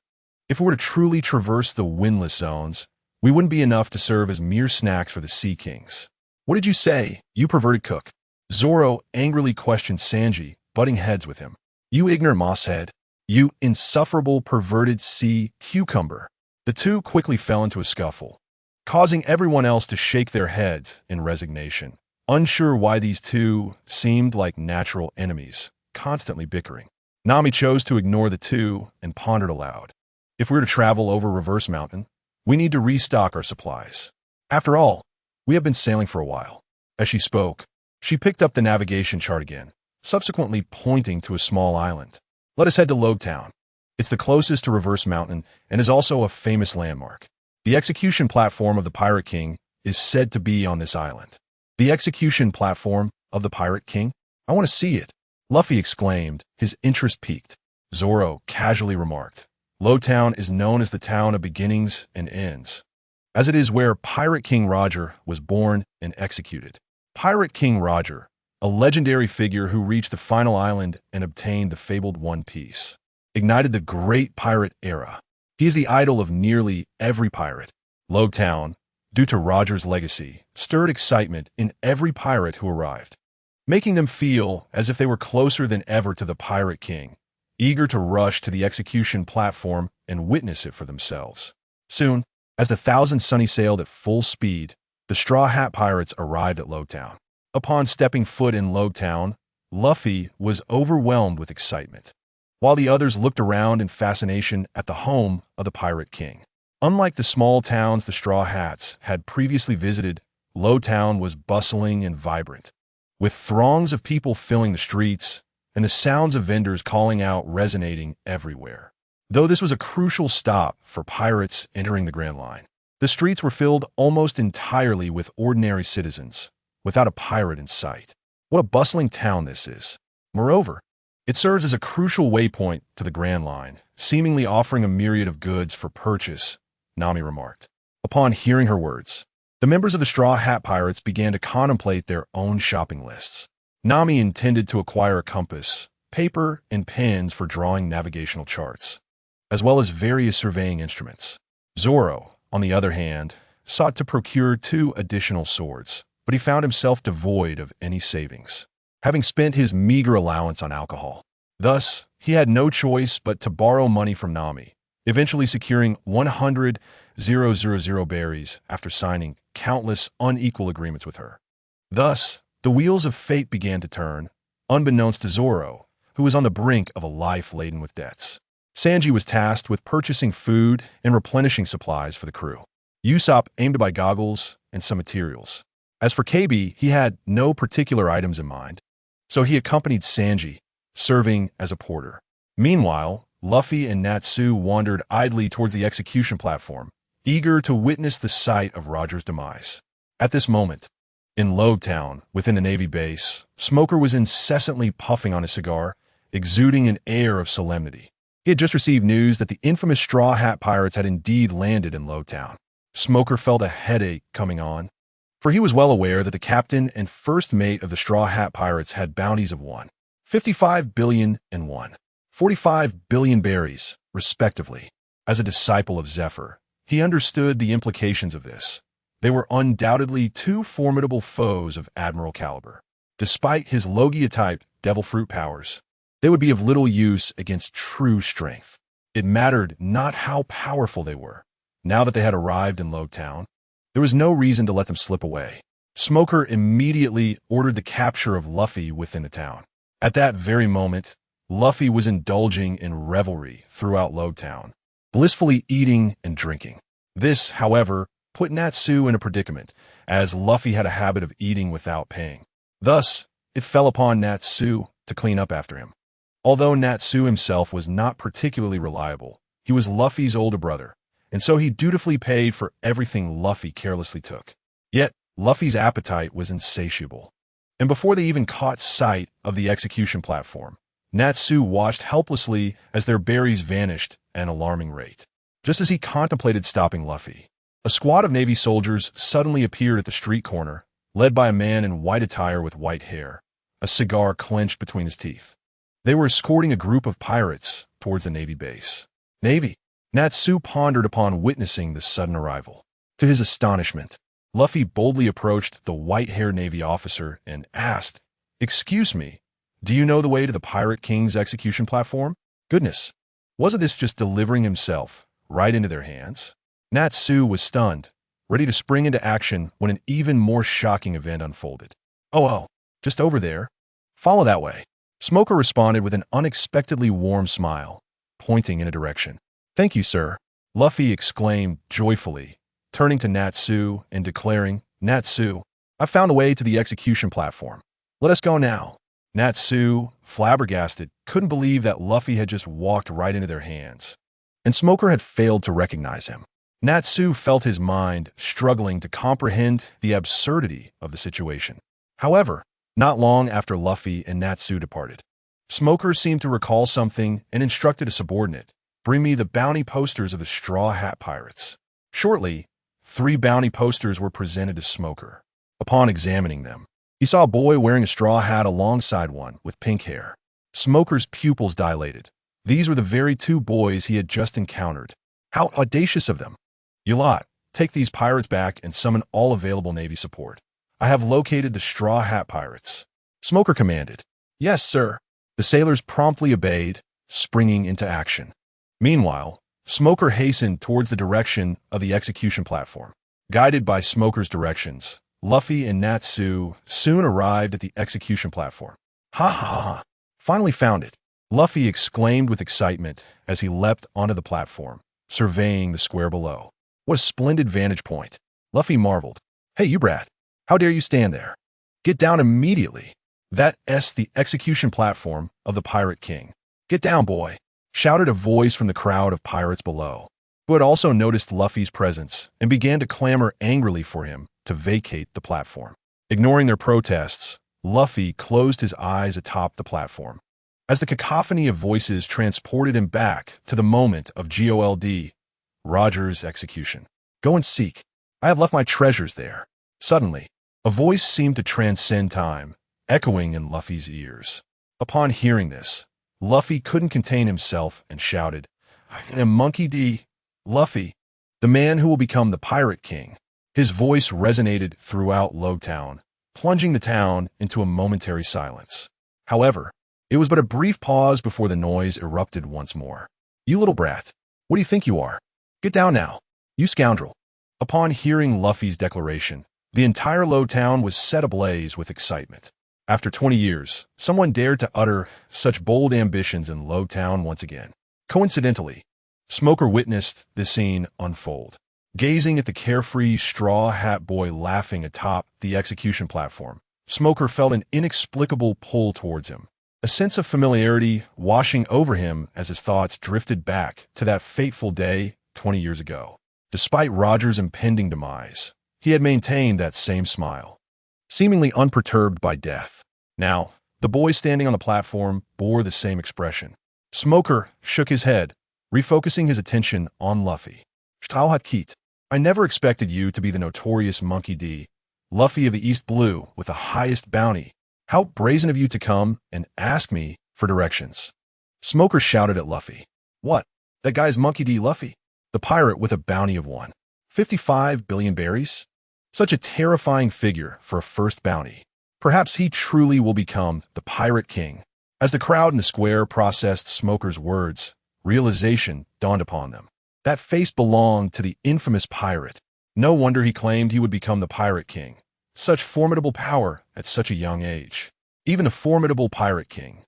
Speaker 1: If we were to truly traverse the windless zones, we wouldn't be enough to serve as mere snacks for the sea kings." "What did you say, you perverted cook?" Zoro angrily questioned Sanji, butting heads with him. "You ignorant mosshead. You insufferable perverted sea cucumber." The two quickly fell into a scuffle, causing everyone else to shake their heads in resignation, unsure why these two seemed like natural enemies, constantly bickering. Nami chose to ignore the two and pondered aloud. "If we were to travel over Reverse Mountain, we need to restock our supplies. After all, we have been sailing for a while." As she spoke, she picked up the navigation chart again, subsequently pointing to a small island. "Let us head to Logtown. It's the closest to Reverse Mountain and is also a famous landmark. The execution platform of the Pirate King is said to be on this island." "The execution platform of the Pirate King? I want to see it," Luffy exclaimed, his interest piqued. Zoro casually remarked, "Logtown is known as the town of beginnings and ends, as it is where Pirate King Roger was born and executed." Pirate King Roger, a legendary figure who reached the final island and obtained the fabled One Piece, ignited the Great Pirate Era. He is the idol of nearly every pirate. Logtown, due to Roger's legacy, stirred excitement in every pirate who arrived, making them feel as if they were closer than ever to the Pirate King, eager to rush to the execution platform and witness it for themselves. Soon, As the Thousand Sunny sailed at full speed, the Straw Hat Pirates arrived at Logtown. Upon stepping foot in Logtown, Luffy was overwhelmed with excitement, while the others looked around in fascination at the home of the Pirate King. Unlike the small towns the Straw Hats had previously visited, Logtown was bustling and vibrant, with throngs of people filling the streets and the sounds of vendors calling out resonating everywhere. Though this was a crucial stop for pirates entering the Grand Line, the streets were filled almost entirely with ordinary citizens, without a pirate in sight. What a bustling town this is. Moreover, it serves as a crucial waypoint to the Grand Line, seemingly offering a myriad of goods for purchase, Nami remarked. Upon hearing her words, the members of the Straw Hat Pirates began to contemplate their own shopping lists. Nami intended to acquire a compass, paper, and pens for drawing navigational charts, as well as various surveying instruments. Zoro, on the other hand, sought to procure 2 additional swords, but he found himself devoid of any savings, having spent his meager allowance on alcohol. Thus, he had no choice but to borrow money from Nami, eventually securing 100,000 berries after signing countless unequal agreements with her. Thus, the wheels of fate began to turn, unbeknownst to Zoro, who was on the brink of a life laden with debts. Sanji was tasked with purchasing food and replenishing supplies for the crew. Usopp aimed to buy goggles and some materials. As for KB, he had no particular items in mind, so he accompanied Sanji, serving as a porter. Meanwhile, Luffy and Natsu wandered idly towards the execution platform, eager to witness the sight of Roger's demise. At this moment, in Logtown, within the Navy base, Smoker was incessantly puffing on his cigar, exuding an air of solemnity. He had just received news that the infamous Straw Hat Pirates had indeed landed in Logtown. Smoker felt a headache coming on, for he was well aware that the captain and first mate of the Straw Hat Pirates had bounties of 55 billion and 45 billion berries, respectively. As a disciple of Zephyr, he understood the implications of this. They were undoubtedly 2 formidable foes of Admiral caliber. Despite his Logia-type devil fruit powers, they would be of little use against true strength. It mattered not how powerful they were. Now that they had arrived in Logtown, there was no reason to let them slip away. Smoker immediately ordered the capture of Luffy within the town. At that very moment, Luffy was indulging in revelry throughout Logtown, blissfully eating and drinking. This, however, put Natsu in a predicament, as Luffy had a habit of eating without paying. Thus, it fell upon Natsu to clean up after him. Although Natsu himself was not particularly reliable, he was Luffy's older brother, and so he dutifully paid for everything Luffy carelessly took. Yet, Luffy's appetite was insatiable, and before they even caught sight of the execution platform, Natsu watched helplessly as their berries vanished at an alarming rate. Just as he contemplated stopping Luffy, a squad of Navy soldiers suddenly appeared at the street corner, led by a man in white attire with white hair, a cigar clenched between his teeth. They were escorting a group of pirates towards the Navy base. Navy? Natsu pondered upon witnessing this sudden arrival. To his astonishment, Luffy boldly approached the white-haired Navy officer and asked, "Excuse me, do you know the way to the Pirate King's execution platform?" Goodness, wasn't this just delivering himself right into their hands? Natsu was stunned, ready to spring into action when an even more shocking event unfolded. Oh, just over there. Follow that way." Smoker responded with an unexpectedly warm smile, pointing in a direction. "Thank you, sir," Luffy exclaimed joyfully, turning to Natsu and declaring, "Natsu, I've found the way to the execution platform. Let us go now." Natsu, flabbergasted, couldn't believe that Luffy had just walked right into their hands, and Smoker had failed to recognize him. Natsu felt his mind struggling to comprehend the absurdity of the situation. However, not long after Luffy and Natsu departed, Smoker seemed to recall something and instructed a subordinate, "Bring me the bounty posters of the Straw Hat Pirates." Shortly, 3 bounty posters were presented to Smoker. Upon examining them, he saw a boy wearing a straw hat alongside one with pink hair. Smoker's pupils dilated. These were the very 2 boys he had just encountered. How audacious of them! "You lot, take these pirates back and summon all available Navy support. I have located the Straw Hat Pirates," Smoker commanded. "Yes, sir." The sailors promptly obeyed, springing into action. Meanwhile, Smoker hastened towards the direction of the execution platform. Guided by Smoker's directions, Luffy and Natsu soon arrived at the execution platform. Ha ha ha! Finally found it! Luffy exclaimed with excitement as he leapt onto the platform, surveying the square below. What a splendid vantage point! Luffy marveled. Hey, you brat! How dare you stand there? Get down immediately! That's the execution platform of the Pirate King. Get down, boy! Shouted a voice from the crowd of pirates below, who had also noticed Luffy's presence and began to clamor angrily for him to vacate the platform. Ignoring their protests, Luffy closed his eyes atop the platform. As the cacophony of voices transported him back to the moment of GOLD, Roger's execution. Go and seek. I have left my treasures there. Suddenly, a voice seemed to transcend time, echoing in Luffy's ears. Upon hearing this, Luffy couldn't contain himself and shouted, I am Monkey D. Luffy, the man who will become the Pirate King. His voice resonated throughout Logtown, plunging the town into a momentary silence. However, it was but a brief pause before the noise erupted once more. You little brat, what do you think you are? Get down now, you scoundrel. Upon hearing Luffy's declaration, the entire Logtown was set ablaze with excitement. After 20 years, someone dared to utter such bold ambitions in Logtown once again. Coincidentally, Smoker witnessed this scene unfold. Gazing at the carefree straw hat boy laughing atop the execution platform, Smoker felt an inexplicable pull towards him. A sense of familiarity washing over him as his thoughts drifted back to that fateful day 20 years ago. Despite Roger's impending demise, he had maintained that same smile, seemingly unperturbed by death. Now, the boy standing on the platform bore the same expression. Smoker shook his head, refocusing his attention on Luffy. Kit, I never expected you to be the notorious Monkey D. Luffy of the East Blue with the highest bounty. How brazen of you to come and ask me for directions. Smoker shouted at Luffy. What? That guy's Monkey D. Luffy? The pirate with a bounty of 1.55 billion berries? Such a terrifying figure for a first bounty. Perhaps he truly will become the Pirate King. As the crowd in the square processed Smoker's words, realization dawned upon them. That face belonged to the infamous pirate. No wonder he claimed he would become the Pirate King. Such formidable power at such a young age. Even a formidable Pirate King.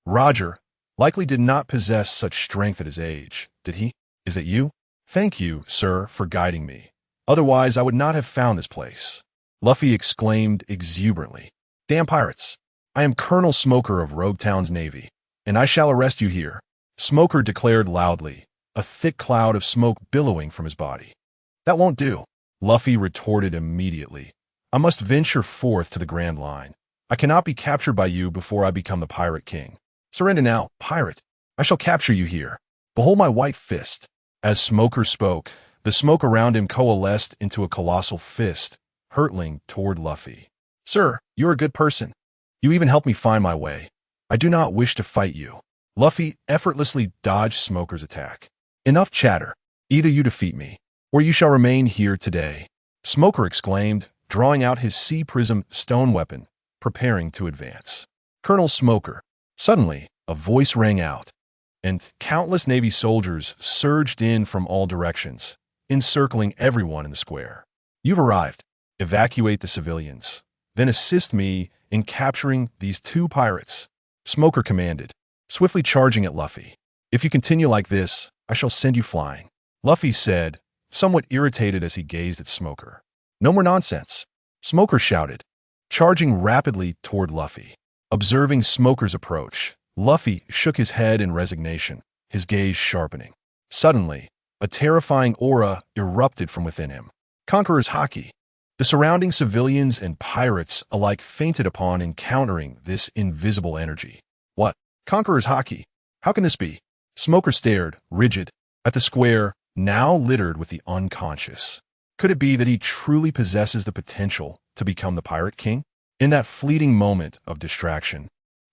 Speaker 1: Roger likely did not possess such strength at his age, did he? Is that you? Thank you, sir, for guiding me. Otherwise, I would not have found this place. Luffy exclaimed exuberantly. Damn pirates! I am Colonel Smoker of Roguetown's Navy, and I shall arrest you here. Smoker declared loudly, a thick cloud of smoke billowing from his body. That won't do, Luffy retorted immediately. I must venture forth to the Grand Line. I cannot be captured by you before I become the Pirate King. Surrender now, pirate. I shall capture you here. Behold my white fist. As Smoker spoke, the smoke around him coalesced into a colossal fist, hurtling toward Luffy. Sir, you're a good person. You even helped me find my way. I do not wish to fight you. Luffy effortlessly dodged Smoker's attack. Enough chatter. Either you defeat me, or you shall remain here today. Smoker exclaimed, drawing out his Sea Prism stone weapon, preparing to advance. Colonel Smoker. Suddenly, a voice rang out, and countless Navy soldiers surged in from all directions, encircling everyone in the square. You've arrived. Evacuate the civilians. Then assist me in capturing these two pirates. Smoker commanded, swiftly charging at Luffy. If you continue like this, I shall send you flying. Luffy said, somewhat irritated as he gazed at Smoker. No more nonsense. Smoker shouted, charging rapidly toward Luffy. Observing Smoker's approach, Luffy shook his head in resignation, his gaze sharpening. Suddenly, a terrifying aura erupted from within him. Conqueror's Haki. The surrounding civilians and pirates alike fainted upon encountering this invisible energy. What? Conqueror's Haki? How can this be? Smoker stared, rigid, at the square, now littered with the unconscious. Could it be that he truly possesses the potential to become the Pirate King? In that fleeting moment of distraction,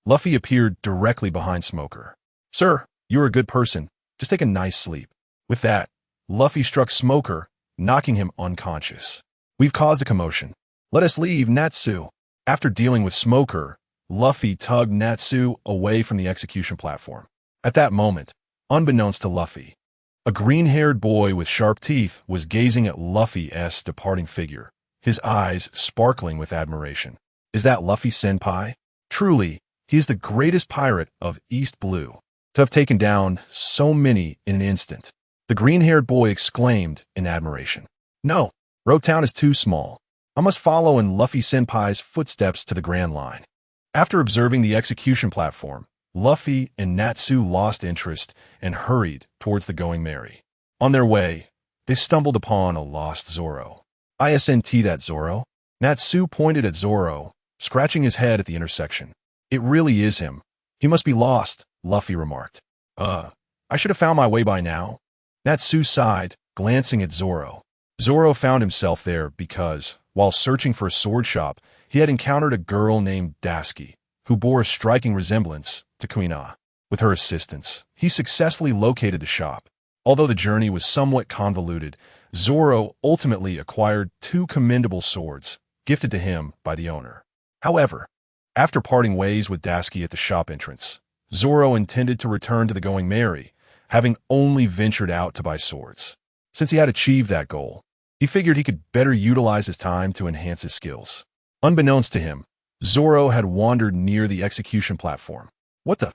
Speaker 1: Luffy appeared directly behind Smoker. Sir, you're a good person. Just take a nice sleep. With that, Luffy struck Smoker, knocking him unconscious. We've caused a commotion. Let us leave, Natsu. After dealing with Smoker, Luffy tugged Natsu away from the execution platform. At that moment, unbeknownst to Luffy, A green-haired boy with sharp teeth was gazing at Luffy's departing figure, his eyes sparkling with admiration. Is that Luffy senpai? Truly, he is the greatest pirate of East Blue, to have taken down so many in an instant. The green-haired boy exclaimed in admiration. No, Road Town is too small. I must follow in Luffy senpai's footsteps to the Grand Line. After observing the execution platform, Luffy and Natsu lost interest and hurried towards the Going Merry. On their way, they stumbled upon a lost Zoro. Isn't that Zoro? Natsu pointed at Zoro, scratching his head at the intersection. It really is him. He must be lost, Luffy remarked. I should have found my way by now. Natsu sighed, glancing at Zoro. Zoro found himself there because, while searching for a sword shop, he had encountered a girl named Daisuke, who bore a striking resemblance to Kuina. With her assistance, he successfully located the shop. Although the journey was somewhat convoluted, Zoro ultimately acquired 2 commendable swords, gifted to him by the owner. However, after parting ways with Daisuke at the shop entrance, Zoro intended to return to the Going Merry, having only ventured out to buy swords. Since he had achieved that goal, he figured he could better utilize his time to enhance his skills. Unbeknownst to him, Zoro had wandered near the execution platform. What the?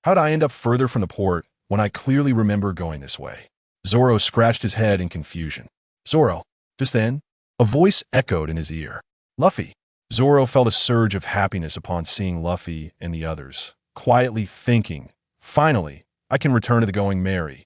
Speaker 1: How'd I end up further from the port when I clearly remember going this way? Zoro scratched his head in confusion. Zoro. Just then, a voice echoed in his ear. Luffy. Zoro felt a surge of happiness upon seeing Luffy and the others, quietly thinking, finally, I can return to the Going Merry.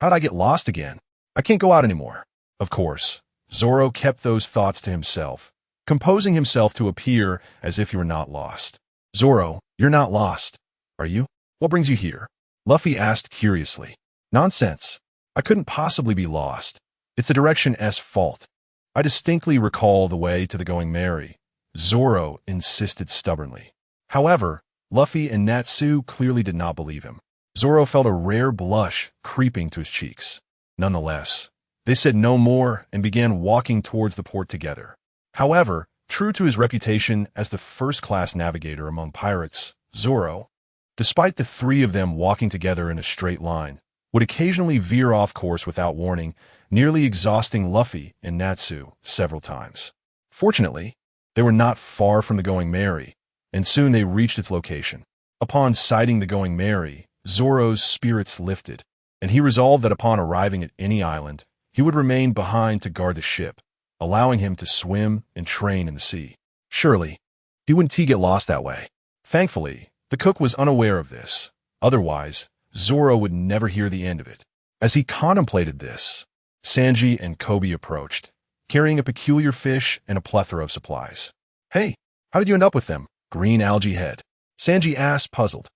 Speaker 1: How'd I get lost again? I can't go out anymore. Of course, Zoro kept those thoughts to himself, composing himself to appear as if he were not lost. Zoro, you're not lost, are you? What brings you here? Luffy asked curiously. Nonsense. I couldn't possibly be lost. It's the Direction's fault. I distinctly recall the way to the Going Merry, Zoro insisted stubbornly. However, Luffy and Natsu clearly did not believe him. Zoro felt a rare blush creeping to his cheeks. Nonetheless, they said no more and began walking towards the port together. However, true to his reputation as the first-class navigator among pirates, Zoro, despite the 3 of them walking together in a straight line, would occasionally veer off course without warning, nearly exhausting Luffy and Natsu several times. Fortunately, they were not far from the Going Merry, and soon they reached its location. Upon sighting the Going Merry, Zoro's spirits lifted, and he resolved that upon arriving at any island, he would remain behind to guard the ship, allowing him to swim and train in the sea. Surely, he wouldn't get lost that way. Thankfully, the cook was unaware of this. Otherwise, Zoro would never hear the end of it. As he contemplated this, Sanji and Kobe approached, carrying a peculiar fish and a plethora of supplies. Hey, how did you end up with them, Green Algae Head? Sanji asked, puzzled.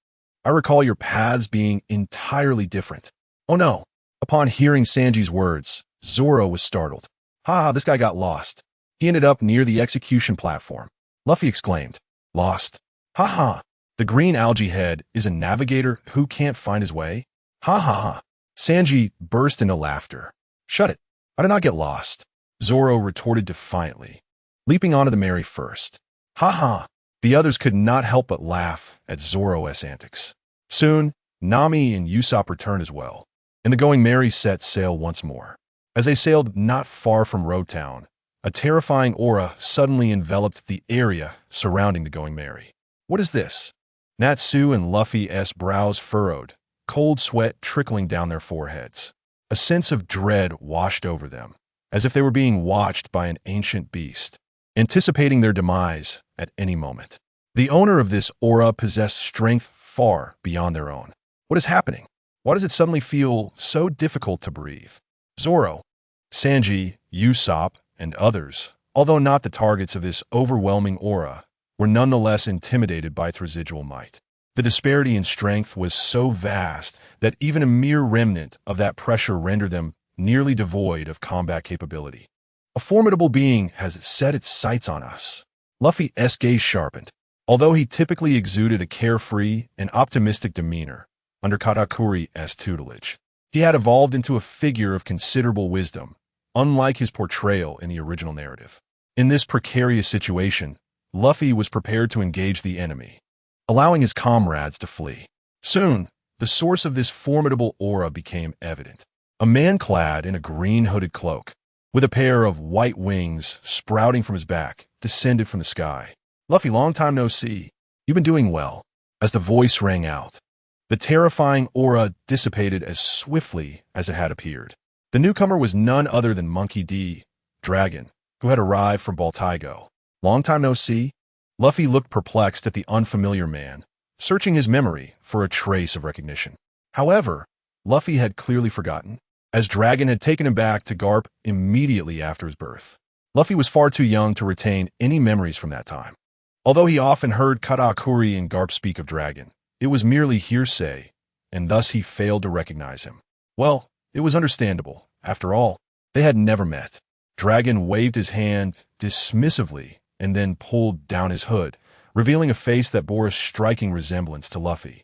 Speaker 1: I recall your paths being entirely different. Oh no. Upon hearing Sanji's words, Zoro was startled. Ha, this guy got lost. He ended up near the execution platform. Luffy exclaimed. Lost? Ha ha. The Green Algae Head is a navigator who can't find his way? Ha ha ha. Sanji burst into laughter. Shut it. I did not get lost. Zoro retorted defiantly, leaping onto the Merry first. Ha ha. The others could not help but laugh at Zoro's antics. Soon, Nami and Usopp returned as well, and the Going Merry set sail once more. As they sailed not far from Road Town, a terrifying aura suddenly enveloped the area surrounding the Going Merry. What is this? Natsu and Luffy's brows furrowed, cold sweat trickling down their foreheads. A sense of dread washed over them, as if they were being watched by an ancient beast, anticipating their demise at any moment. The owner of this aura possessed strength far beyond their own. What is happening? Why does it suddenly feel so difficult to breathe? Zoro, Sanji, Usopp, and others, although not the targets of this overwhelming aura, were nonetheless intimidated by its residual might. The disparity in strength was so vast that even a mere remnant of that pressure rendered them nearly devoid of combat capability. A formidable being has set its sights on us. Luffy's gaze sharpened. Although he typically exuded a carefree and optimistic demeanor under Katakuri's tutelage, he had evolved into a figure of considerable wisdom, unlike his portrayal in the original narrative. In this precarious situation, Luffy was prepared to engage the enemy, allowing his comrades to flee. Soon, the source of this formidable aura became evident. A man clad in a green hooded cloak, with a pair of white wings sprouting from his back, descended from the sky. Luffy, long time no see. You've been doing well. As the voice rang out, the terrifying aura dissipated as swiftly as it had appeared. The newcomer was none other than Monkey D. Dragon, who had arrived from Baltigo. Long time no see? Luffy looked perplexed at the unfamiliar man, searching his memory for a trace of recognition. However, Luffy had clearly forgotten, as Dragon had taken him back to Garp immediately after his birth. Luffy was far too young to retain any memories from that time. Although he often heard Katakuri and Garp speak of Dragon, it was merely hearsay, and thus he failed to recognize him. Well, it was understandable. After all, they had never met. Dragon waved his hand dismissively and then pulled down his hood, revealing a face that bore a striking resemblance to Luffy.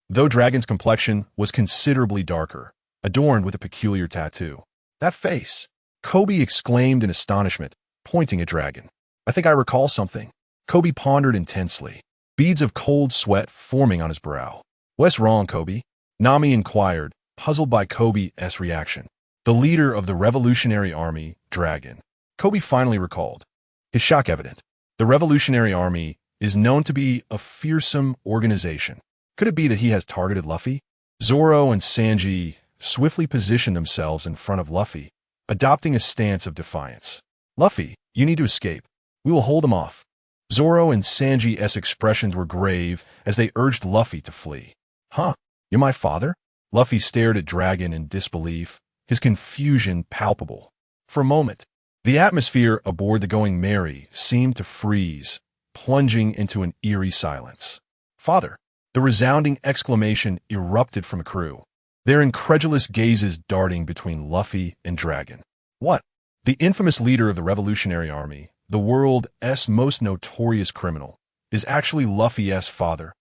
Speaker 1: Though Dragon's complexion was considerably darker, adorned with a peculiar tattoo. That face! Kobe exclaimed in astonishment, pointing at Dragon. I think I recall something. Kobe pondered intensely, beads of cold sweat forming on his brow. What's wrong, Kobe? Nami inquired, puzzled by Kobe's reaction. The leader of the Revolutionary Army, Dragon. Kobe finally recalled, his shock evident. The Revolutionary Army is known to be a fearsome organization. Could it be that he has targeted Luffy? Zoro and Sanji swiftly positioned themselves in front of Luffy, adopting a stance of defiance. Luffy, you need to escape. We will hold him off. Zoro and Sanji's expressions were grave as they urged Luffy to flee. Huh? You're my father? Luffy stared at Dragon in disbelief, his confusion palpable. For a moment, the atmosphere aboard the Going Merry seemed to freeze, plunging into an eerie silence. Father! The resounding exclamation erupted from the crew, their incredulous gazes darting between Luffy and Dragon. What? The infamous leader of the Revolutionary Army, the world's most notorious criminal, is actually Luffy's father.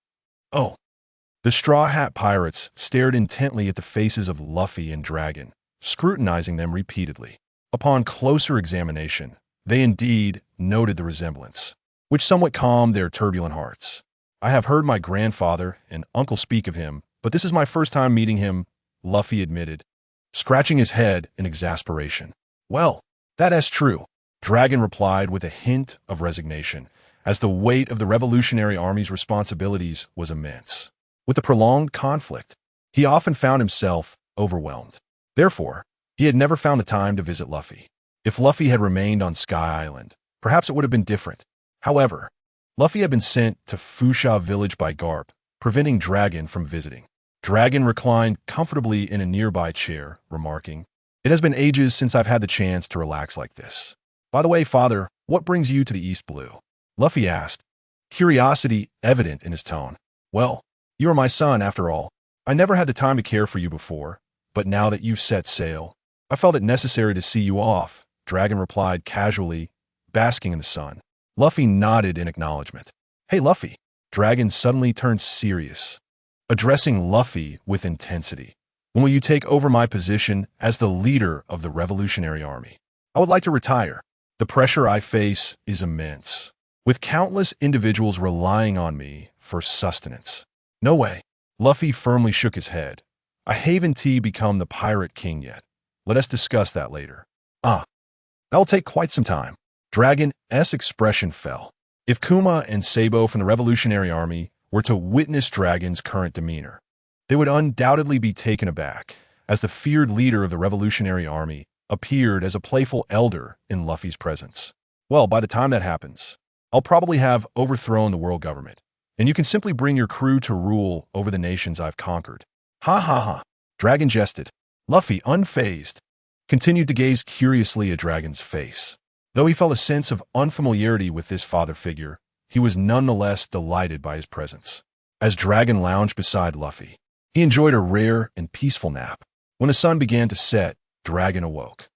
Speaker 1: Oh. The Straw Hat Pirates stared intently at the faces of Luffy and Dragon, scrutinizing them repeatedly. Upon closer examination, they indeed noted the resemblance, which somewhat calmed their turbulent hearts. I have heard my grandfather and uncle speak of him, but this is my first time meeting him, Luffy admitted, scratching his head in exasperation. Well, that's true, Dragon replied with a hint of resignation, as the weight of the Revolutionary Army's responsibilities was immense. With the prolonged conflict, he often found himself overwhelmed. Therefore, he had never found the time to visit Luffy. If Luffy had remained on Sky Island, perhaps it would have been different. However, Luffy had been sent to Fusha Village by Garp, preventing Dragon from visiting. Dragon reclined comfortably in a nearby chair, remarking, It has been ages since I've had the chance to relax like this. By the way, father, what brings you to the East Blue? Luffy asked, curiosity evident in his tone. Well, you are my son after all. I never had the time to care for you before, but now that you've set sail, I felt it necessary to see you off, Dragon replied casually, basking in the sun. Luffy nodded in acknowledgement. Hey Luffy, Dragon suddenly turned serious, addressing Luffy with intensity. When will you take over my position as the leader of the Revolutionary Army? I would like to retire. The pressure I face is immense, with countless individuals relying on me for sustenance. No way. Luffy firmly shook his head. I haven't become the Pirate King yet. Let us discuss that later. That will take quite some time. Dragon's expression fell. If Kuma and Sabo from the Revolutionary Army were to witness Dragon's current demeanor, they would undoubtedly be taken aback, as the feared leader of the Revolutionary Army appeared as a playful elder in Luffy's presence. Well, by the time that happens, I'll probably have overthrown the world government, and you can simply bring your crew to rule over the nations I've conquered. Ha ha ha, Dragon jested. Luffy, unfazed, continued to gaze curiously at Dragon's face. Though he felt a sense of unfamiliarity with this father figure, he was nonetheless delighted by his presence. As Dragon lounged beside Luffy, he enjoyed a rare and peaceful nap. When the sun began to set, Dragon awoke.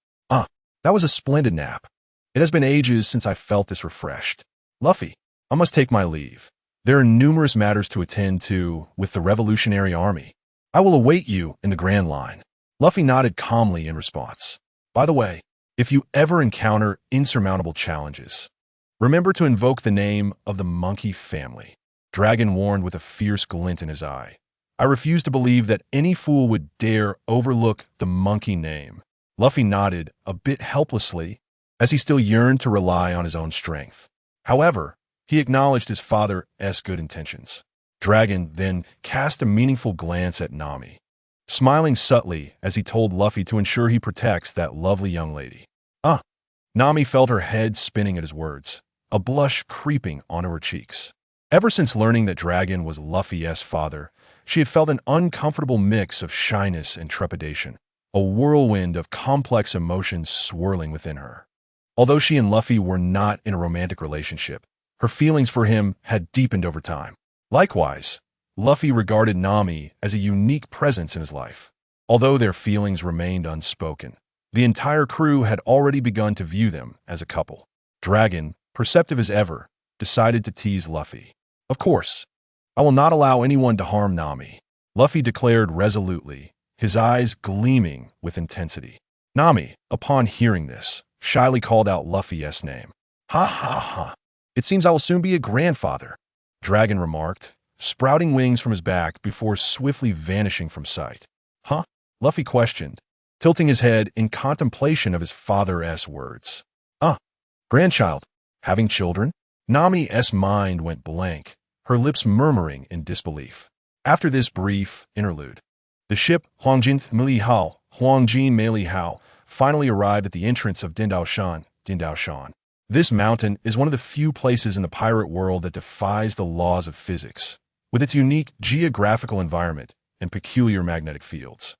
Speaker 1: That was a splendid nap. It has been ages since I felt this refreshed. Luffy, I must take my leave. There are numerous matters to attend to with the Revolutionary Army. I will await you in the Grand Line. Luffy nodded calmly in response. By the way, if you ever encounter insurmountable challenges, remember to invoke the name of the monkey family, Dragon warned with a fierce glint in his eye. I refuse to believe that any fool would dare overlook the monkey name. Luffy nodded, a bit helplessly, as he still yearned to rely on his own strength. However, he acknowledged his father's good intentions. Dragon then cast a meaningful glance at Nami, smiling subtly as he told Luffy to ensure he protects that lovely young lady. Nami felt her head spinning at his words, a blush creeping onto her cheeks. Ever since learning that Dragon was Luffy's father, she had felt an uncomfortable mix of shyness and trepidation, a whirlwind of complex emotions swirling within her. Although she and Luffy were not in a romantic relationship, her feelings for him had deepened over time. Likewise, Luffy regarded Nami as a unique presence in his life. Although their feelings remained unspoken, the entire crew had already begun to view them as a couple. Dragon, perceptive as ever, decided to tease Luffy. Of course, I will not allow anyone to harm Nami, Luffy declared resolutely, his eyes gleaming with intensity. Nami, upon hearing this, shyly called out Luffy's name. Ha ha ha. It seems I will soon be a grandfather, Dragon remarked, sprouting wings from his back before swiftly vanishing from sight. Huh? Luffy questioned, tilting his head in contemplation of his father's words. Grandchild, having children? Nami's mind went blank, her lips murmuring in disbelief. After this brief interlude, the ship Huangjin Meili Hao finally arrived at the entrance of Dindaoshan. This mountain is one of the few places in the pirate world that defies the laws of physics, with its unique geographical environment and peculiar magnetic fields.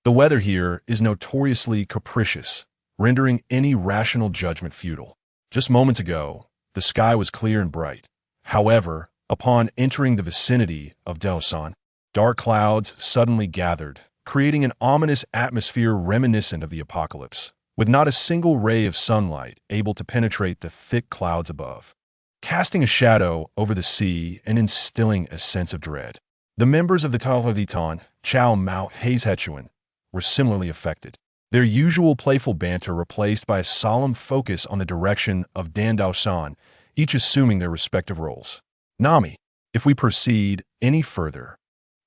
Speaker 1: The weather here is notoriously capricious, rendering any rational judgment futile. Just moments ago, the sky was clear and bright. However, upon entering the vicinity of Daosan, dark clouds suddenly gathered, creating an ominous atmosphere reminiscent of the apocalypse, with not a single ray of sunlight able to penetrate the thick clouds above, casting a shadow over the sea and instilling a sense of dread. The members of the Talhavitan, Chow Mao Hazehechuan, were similarly affected, their usual playful banter replaced by a solemn focus on the direction of Dandaoshan, each assuming their respective roles. Nami, if we proceed any further,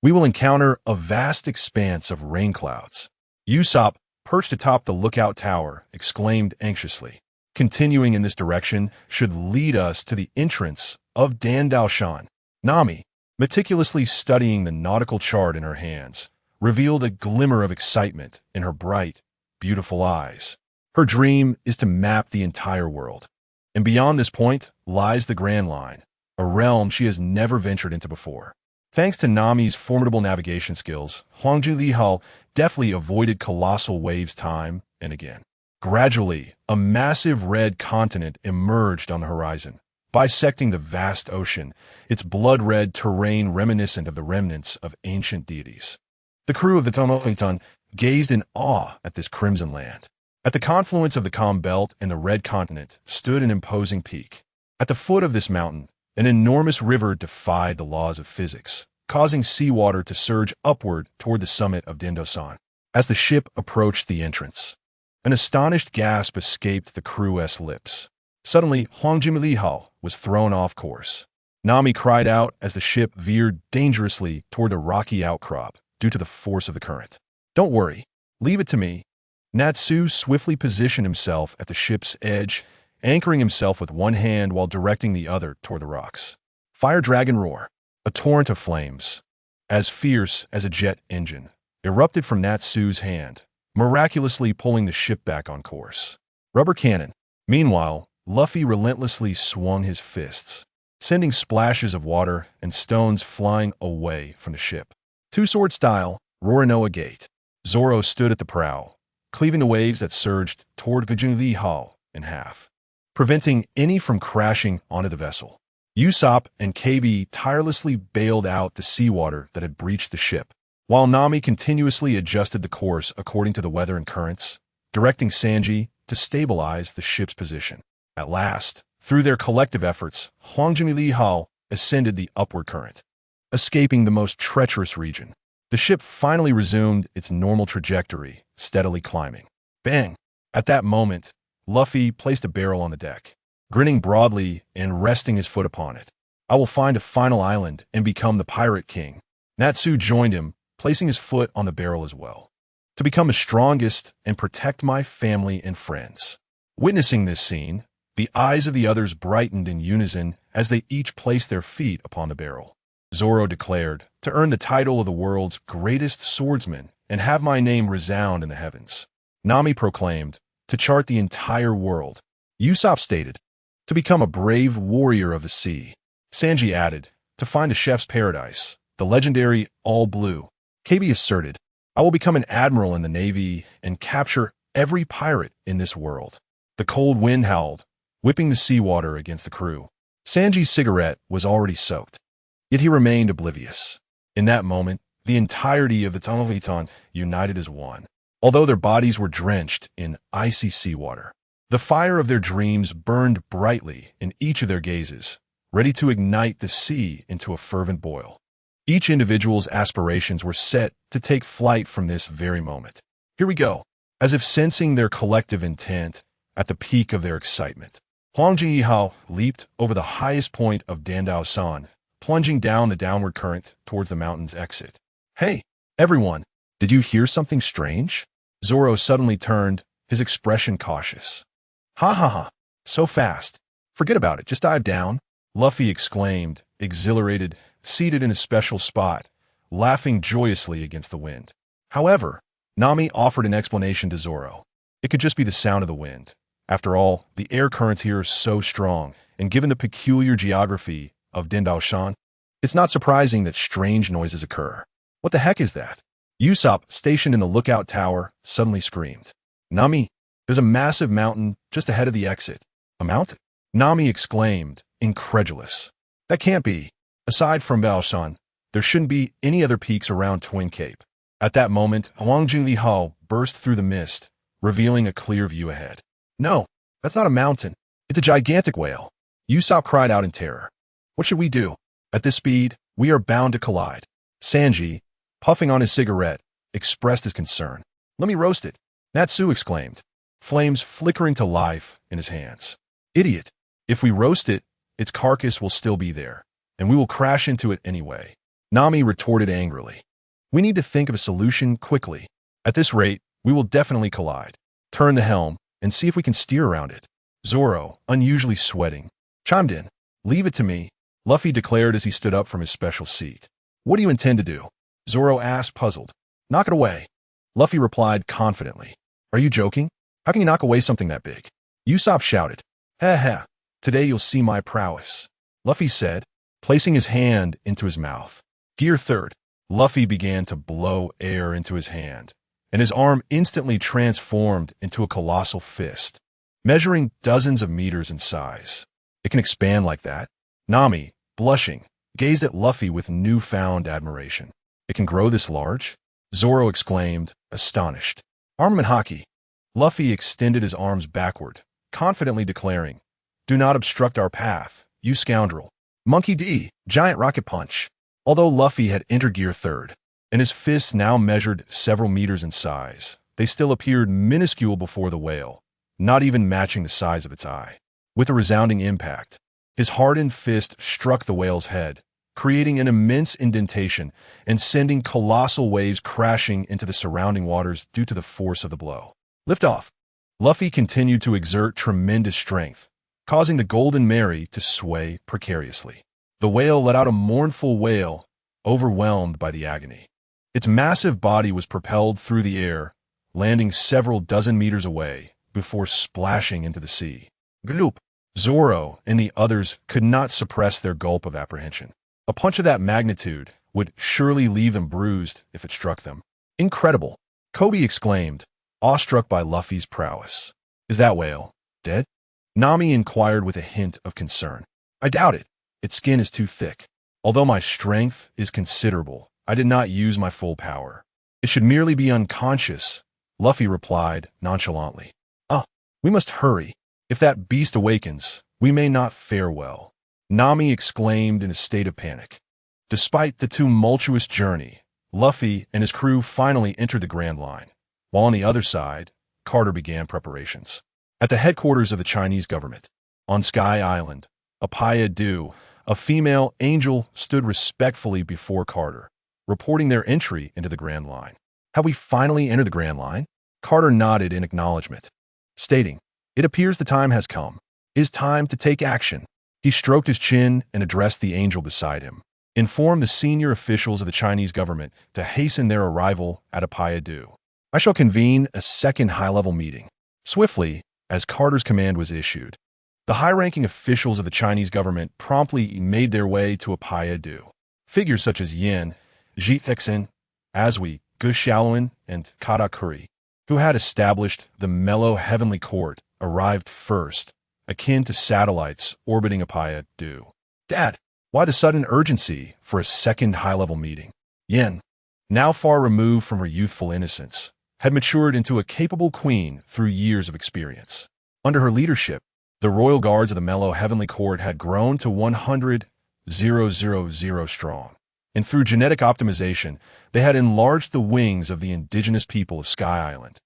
Speaker 1: we will encounter a vast expanse of rain clouds. Usopp, perched atop the lookout tower, exclaimed anxiously. Continuing in this direction should lead us to the entrance of Dandaoshan. Nami, meticulously studying the nautical chart in her hands, revealed a glimmer of excitement in her bright, beautiful eyes. Her dream is to map the entire world. And beyond this point lies the Grand Line, a realm she has never ventured into before. Thanks to Nami's formidable navigation skills, Huangju Lihao deftly avoided colossal waves time and again. Gradually, a massive red continent emerged on the horizon, bisecting the vast ocean, its blood-red terrain reminiscent of the remnants of ancient deities. The crew of the Tomohitan gazed in awe at this crimson land. At the confluence of the Calm Belt and the Red Continent stood an imposing peak. At the foot of this mountain, an enormous river defied the laws of physics, causing seawater to surge upward toward the summit of Dindosan. As the ship approached the entrance, an astonished gasp escaped the crew's lips. Suddenly, Huangjin Lihao was thrown off course. Nami cried out as the ship veered dangerously toward a rocky outcrop due to the force of the current. Don't worry, leave it to me. Natsu swiftly positioned himself at the ship's edge, anchoring himself with one hand while directing the other toward the rocks. Fire Dragon Roar, a torrent of flames, as fierce as a jet engine, erupted from Natsu's hand, miraculously pulling the ship back on course. Rubber Cannon. Meanwhile, Luffy relentlessly swung his fists, sending splashes of water and stones flying away from the ship. Two-sword style, Rorinoa Gate. Zoro stood at the prow, cleaving the waves that surged toward Gajunli Hall in half, preventing any from crashing onto the vessel. Usopp and KB tirelessly bailed out the seawater that had breached the ship, while Nami continuously adjusted the course according to the weather and currents, directing Sanji to stabilize the ship's position. At last, through their collective efforts, Huangjin Lihao ascended the upward current, escaping the most treacherous region. The ship finally resumed its normal trajectory, steadily climbing. Bang! At that moment, Luffy placed a barrel on the deck, grinning broadly and resting his foot upon it. I will find a final island and become the Pirate King, Natsu joined him, placing his foot on the barrel as well. To become the strongest and protect my family and friends. Witnessing this scene, the eyes of the others brightened in unison as they each placed their feet upon the barrel. Zoro declared, to earn the title of the world's greatest swordsman and have my name resound in the heavens. Nami proclaimed, to chart the entire world. Usopp stated, to become a brave warrior of the sea. Sanji added, to find a chef's paradise, the legendary All Blue. Kabi asserted, I will become an admiral in the Navy and capture every pirate in this world. The cold wind howled, whipping the seawater against the crew. Sanji's cigarette was already soaked, yet he remained oblivious. In that moment, the entirety of the Tonleviton united as one. Although their bodies were drenched in icy seawater, the fire of their dreams burned brightly in each of their gazes, ready to ignite the sea into a fervent boil. Each individual's aspirations were set to take flight from this very moment. Here we go. As if sensing their collective intent at the peak of their excitement, Huang Jinghao leaped over the highest point of Dandao-san, plunging down the downward current towards the mountain's exit. Hey, everyone, did you hear something strange? Zoro suddenly turned, his expression cautious. Ha ha ha, so fast. Forget about it, just dive down. Luffy exclaimed, exhilarated, seated in a special spot, laughing joyously against the wind. However, Nami offered an explanation to Zoro. It could just be the sound of the wind. After all, the air currents here are so strong, and given the peculiar geography of Dindaoshan, it's not surprising that strange noises occur. What the heck is that? Usopp, stationed in the lookout tower, suddenly screamed. Nami, there's a massive mountain just ahead of the exit. A mountain? Nami exclaimed, incredulous. That can't be. Aside from Baoshan, there shouldn't be any other peaks around Twin Cape. At that moment, Huang Jinghao burst through the mist, revealing a clear view ahead. No, that's not a mountain. It's a gigantic whale. Usopp cried out in terror. What should we do? At this speed, we are bound to collide. Sanji, puffing on his cigarette, expressed his concern. Let me roast it, Natsu exclaimed, flames flickering to life in his hands. Idiot. If we roast it, its carcass will still be there, and we will crash into it anyway. Nami retorted angrily. We need to think of a solution quickly. At this rate, we will definitely collide. Turn the helm and see if we can steer around it. Zoro, unusually sweating, chimed in. Leave it to me, Luffy declared as he stood up from his special seat. What do you intend to do? Zoro asked, puzzled. Knock it away. Luffy replied confidently. Are you joking? How can you knock away something that big? Usopp shouted. Ha ha, today you'll see my prowess, Luffy said, placing his hand into his mouth. Gear third. Luffy began to blow air into his hand, and his arm instantly transformed into a colossal fist, measuring dozens of meters in size. It can expand like that? Nami, blushing, gazed at Luffy with newfound admiration. It can grow this large? Zoro exclaimed, astonished. Armament hockey. Luffy extended his arms backward, confidently declaring, Do not obstruct our path, you scoundrel. Monkey D, giant rocket punch. Although Luffy had entered gear third, and his fists now measured several meters in size, they still appeared minuscule before the whale, not even matching the size of its eye. With a resounding impact, his hardened fist struck the whale's head, creating an immense indentation and sending colossal waves crashing into the surrounding waters due to the force of the blow. Liftoff. Luffy continued to exert tremendous strength, causing the Golden Mary to sway precariously. The whale let out a mournful wail, overwhelmed by the agony. Its massive body was propelled through the air, landing several dozen meters away before splashing into the sea. Gloop! Zoro and the others could not suppress their gulp of apprehension. A punch of that magnitude would surely leave them bruised if it struck them. Incredible! Kobe exclaimed, awestruck by Luffy's prowess. Is that whale dead? Nami inquired with a hint of concern. I doubt it. Its skin is too thick. Although my strength is considerable, I did not use my full power. It should merely be unconscious, Luffy replied nonchalantly. We must hurry. If that beast awakens, we may not fare well, Nami exclaimed in a state of panic. Despite the tumultuous journey, Luffy and his crew finally entered the Grand Line, while on the other side, Carter began preparations. At the headquarters of the Chinese government, on Sky Island, Apaya Du, a female angel, stood respectfully before Carter, reporting their entry into the Grand Line. Have we finally entered the Grand Line? Carter nodded in acknowledgement, stating, "It appears the time has come. It is time to take action." He stroked his chin and addressed the angel beside him. "Inform the senior officials of the Chinese government to hasten their arrival at Apayadu. I shall convene a second high-level meeting." Swiftly, as Carter's command was issued, the high-ranking officials of the Chinese government promptly made their way to Apayadu. Figures such as Yin, Jitexin, Azui, Gushaoan, and Katakuri, who had established the mellow heavenly court, arrived first, akin to satellites orbiting Apayadu. "Dad, why the sudden urgency for a second high-level meeting?" Yin, now far removed from her youthful innocence, had matured into a capable queen through years of experience. Under her leadership, the royal guards of the mellow heavenly court had grown to 100,000 strong, and through genetic optimization, they had enlarged the wings of the indigenous people of Sky Island,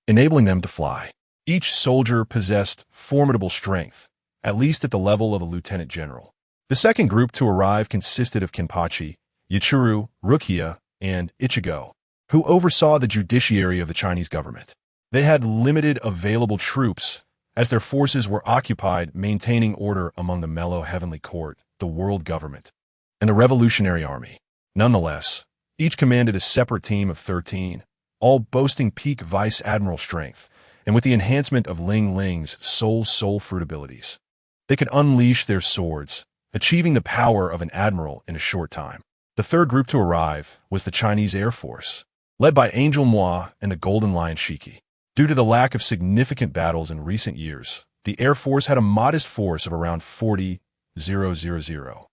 Speaker 1: enabling them to fly. Each soldier possessed formidable strength, at least at the level of a lieutenant general. The second group to arrive consisted of Kenpachi, Yichiro, Rukia, and Ichigo, who oversaw the judiciary of the Chinese government. They had limited available troops, as their forces were occupied maintaining order among the mellow heavenly court, the world government, and the revolutionary army. Nonetheless, each commanded a separate team of 13, all boasting peak vice admiral strength, and with the enhancement of Lingling's soul fruit abilities, they could unleash their swords, achieving the power of an admiral in a short time. The third group to arrive was the Chinese Air Force, led by Angel Moi and the Golden Lion Shiki. Due to the lack of significant battles in recent years, the Air Force had a modest force of around 40,000.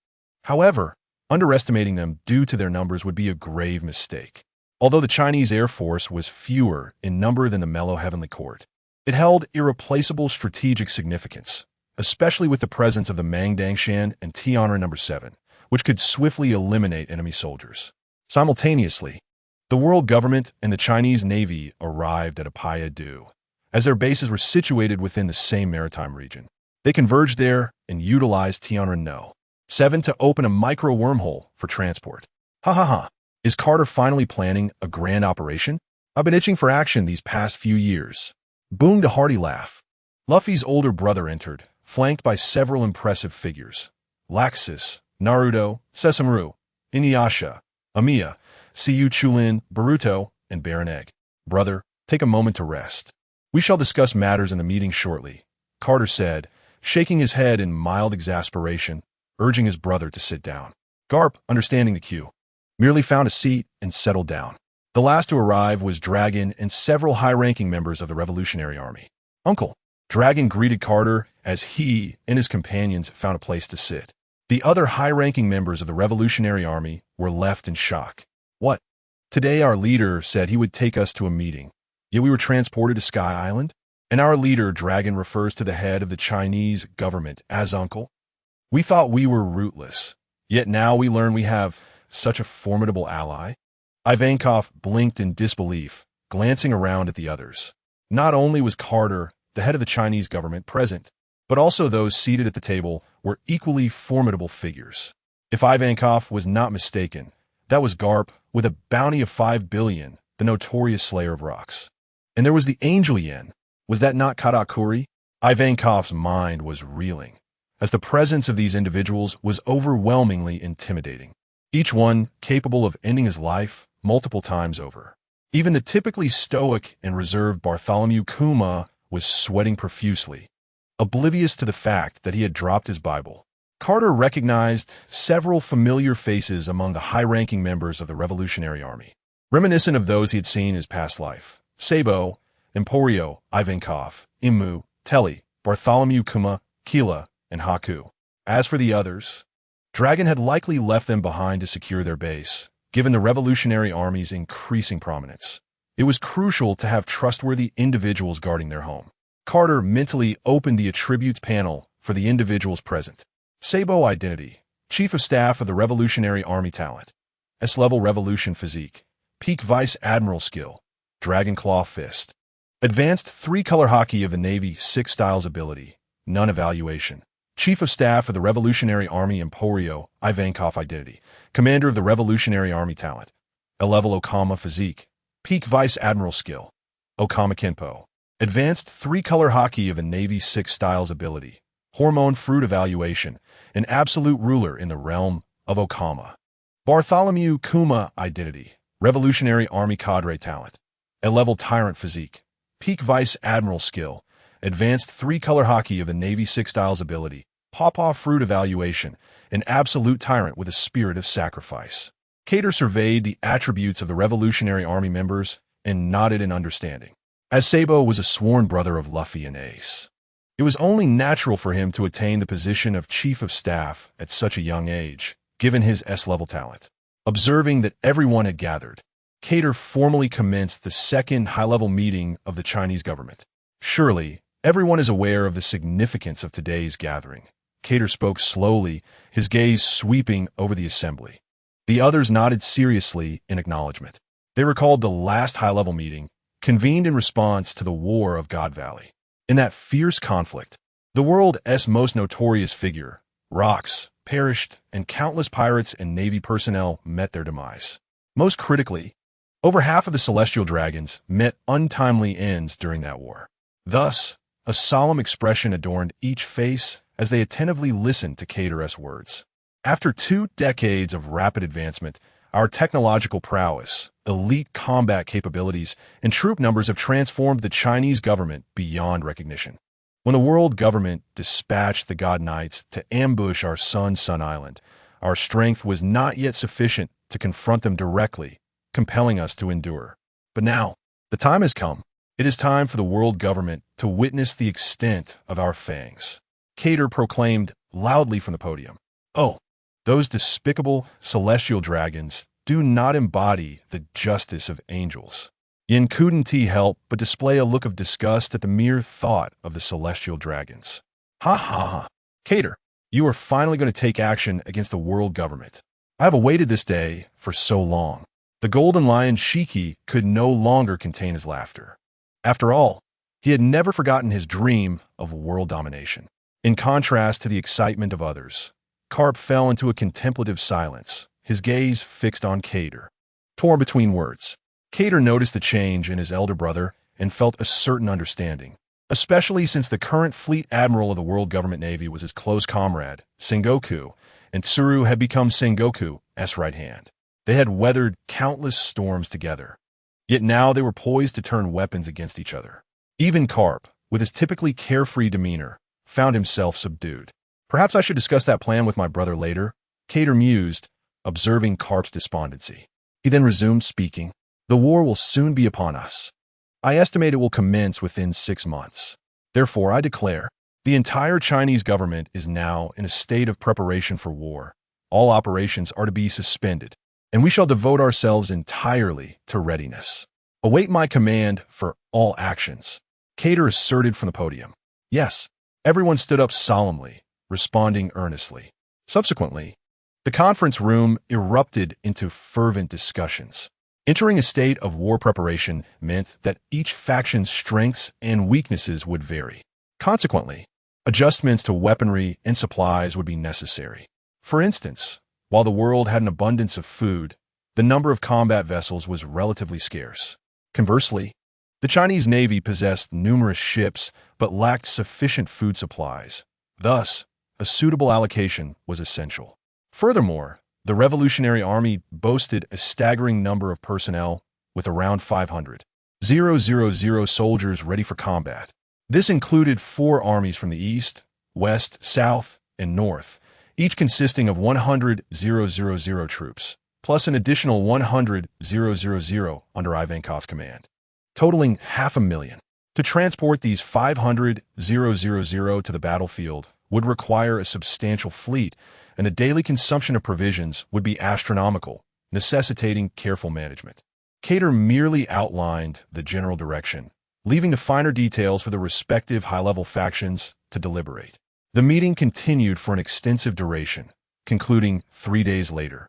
Speaker 1: However, underestimating them due to their numbers would be a grave mistake. Although the Chinese Air Force was fewer in number than the mellow heavenly court, it held irreplaceable strategic significance, especially with the presence of the Mangdangshan and Tianra No. 7, which could swiftly eliminate enemy soldiers. Simultaneously, the world government and the Chinese Navy arrived at Apayadu, as their bases were situated within the same maritime region. They converged there and utilized Tianra No. 7 to open a micro wormhole for transport. Ha ha ha. Is Carter finally planning a grand operation? I've been itching for action these past few years. Boomed a hearty laugh. Luffy's older brother entered, flanked by several impressive figures. Laxus, Naruto, Sesshomaru, Inuyasha, Amiya, Siyu Chulin, Boruto, and Baron Egg. "Brother, take a moment to rest. We shall discuss matters in the meeting shortly," Carter said, shaking his head in mild exasperation, urging his brother to sit down. Garp, understanding the cue, merely found a seat and settled down. The last to arrive was Dragon and several high-ranking members of the Revolutionary Army. "Uncle." Dragon greeted Carter as he and his companions found a place to sit. The other high-ranking members of the Revolutionary Army were left in shock. "What? Today our leader said he would take us to a meeting, yet we were transported to Sky Island? And our leader, Dragon, refers to the head of the Chinese government as uncle? We thought we were rootless, yet now we learn we have such a formidable ally?" Ivankov blinked in disbelief, glancing around at the others. Not only was Carter, the head of the Chinese government, present, but also those seated at the table were equally formidable figures. If Ivankov was not mistaken, that was Garp with a bounty of 5 billion, the notorious slayer of rocks. And there was the Angel Yen. Was that not Katakuri? Ivankov's mind was reeling, as the presence of these individuals was overwhelmingly intimidating, each one capable of ending his life multiple times over. Even the typically stoic and reserved Bartholomew Kuma was sweating profusely, oblivious to the fact that he had dropped his Bible. Carter recognized several familiar faces among the high-ranking members of the Revolutionary Army, reminiscent of those he had seen in his past life. Sabo, Emporio, Ivankov, Immu, Telly, Bartholomew Kuma, Kila, and Haku. As for the others, Dragon had likely left them behind to secure their base, given the Revolutionary Army's increasing prominence. It was crucial to have trustworthy individuals guarding their home. Carter mentally opened the attributes panel for the individuals present. Sabo identity, Chief of Staff of the Revolutionary Army talent, S-level Revolution physique, peak Vice Admiral skill, Dragon Claw fist. Advanced 3-color hockey of the Navy 6 styles ability, none evaluation. Chief of Staff of the Revolutionary Army Emporio, Ivankov identity, Commander of the Revolutionary Army talent, A-level Okama physique, peak Vice Admiral skill, Okama Kenpo, advanced 3-color hockey of a Navy 6 styles ability, hormone fruit evaluation, an absolute ruler in the realm of Okama. Bartholomew Kuma identity, Revolutionary Army cadre talent, A-level tyrant physique, peak Vice Admiral skill, advanced 3-color hockey of a Navy 6 styles ability, Pawpaw fruit evaluation, an absolute tyrant with a spirit of sacrifice. Cater surveyed the attributes of the Revolutionary Army members and nodded in understanding. As Sabo was a sworn brother of Luffy and Ace, it was only natural for him to attain the position of Chief of Staff at such a young age, given his S-level talent. Observing that everyone had gathered, Cater formally commenced the second high-level meeting of the Chinese government. Surely, everyone is aware of the significance of today's gathering. Cater spoke slowly, his gaze sweeping over the assembly. The others nodded seriously in acknowledgement. They recalled the last high-level meeting, convened in response to the War of God Valley. In that fierce conflict, the world's most notorious figure, Rocks, perished, and countless pirates and Navy personnel met their demise. Most critically, over half of the Celestial Dragons met untimely ends during that war. Thus, a solemn expression adorned each face as they attentively listened to Cater's words. After 2 decades of rapid advancement, our technological prowess, elite combat capabilities, and troop numbers have transformed the Chinese government beyond recognition. When the world government dispatched the God Knights to ambush our Sun Island, our strength was not yet sufficient to confront them directly, compelling us to endure. But now, the time has come. It is time for the world government to witness the extent of our fangs. Cater proclaimed loudly from the podium, "Oh, those despicable celestial dragons do not embody the justice of angels." Yin couldn't help but display a look of disgust at the mere thought of the celestial dragons. Ha ha ha. Cater, you are finally going to take action against the world government. I have awaited this day for so long. The golden lion Shiki could no longer contain his laughter. After all, he had never forgotten his dream of world domination. In contrast to the excitement of others, Carp fell into a contemplative silence, his gaze fixed on Cater. Torn between words, Cater noticed the change in his elder brother and felt a certain understanding, especially since the current fleet admiral of the world government navy was his close comrade, Sengoku, and Tsuru had become Sengoku's right hand. They had weathered countless storms together, yet now they were poised to turn weapons against each other. Even Carp, with his typically carefree demeanor, found himself subdued. Perhaps I should discuss that plan with my brother later, Cater mused, observing Carp's despondency. He then resumed speaking. The war will soon be upon us. I estimate it will commence within 6 months. Therefore, I declare, the entire Chinese government is now in a state of preparation for war. All operations are to be suspended, and we shall devote ourselves entirely to readiness. Await my command for all actions. Cater asserted from the podium. Yes, everyone stood up solemnly, responding earnestly. Subsequently, the conference room erupted into fervent discussions. Entering a state of war preparation meant that each faction's strengths and weaknesses would vary. Consequently, adjustments to weaponry and supplies would be necessary. For instance, while the world had an abundance of food, the number of combat vessels was relatively scarce. Conversely, the Chinese Navy possessed numerous ships but lacked sufficient food supplies. Thus, a suitable allocation was essential. Furthermore, the Revolutionary Army boasted a staggering number of personnel with around 500,000 soldiers ready for combat. This included 4 armies from the east, west, south, and north, each consisting of 100,000 troops, plus an additional 100,000 under Ivankov's command, totaling 500,000. To transport these 500,000 to the battlefield would require a substantial fleet, and the daily consumption of provisions would be astronomical, necessitating careful management. Cater merely outlined the general direction, leaving the finer details for the respective high-level factions to deliberate. The meeting continued for an extensive duration, concluding 3 days later,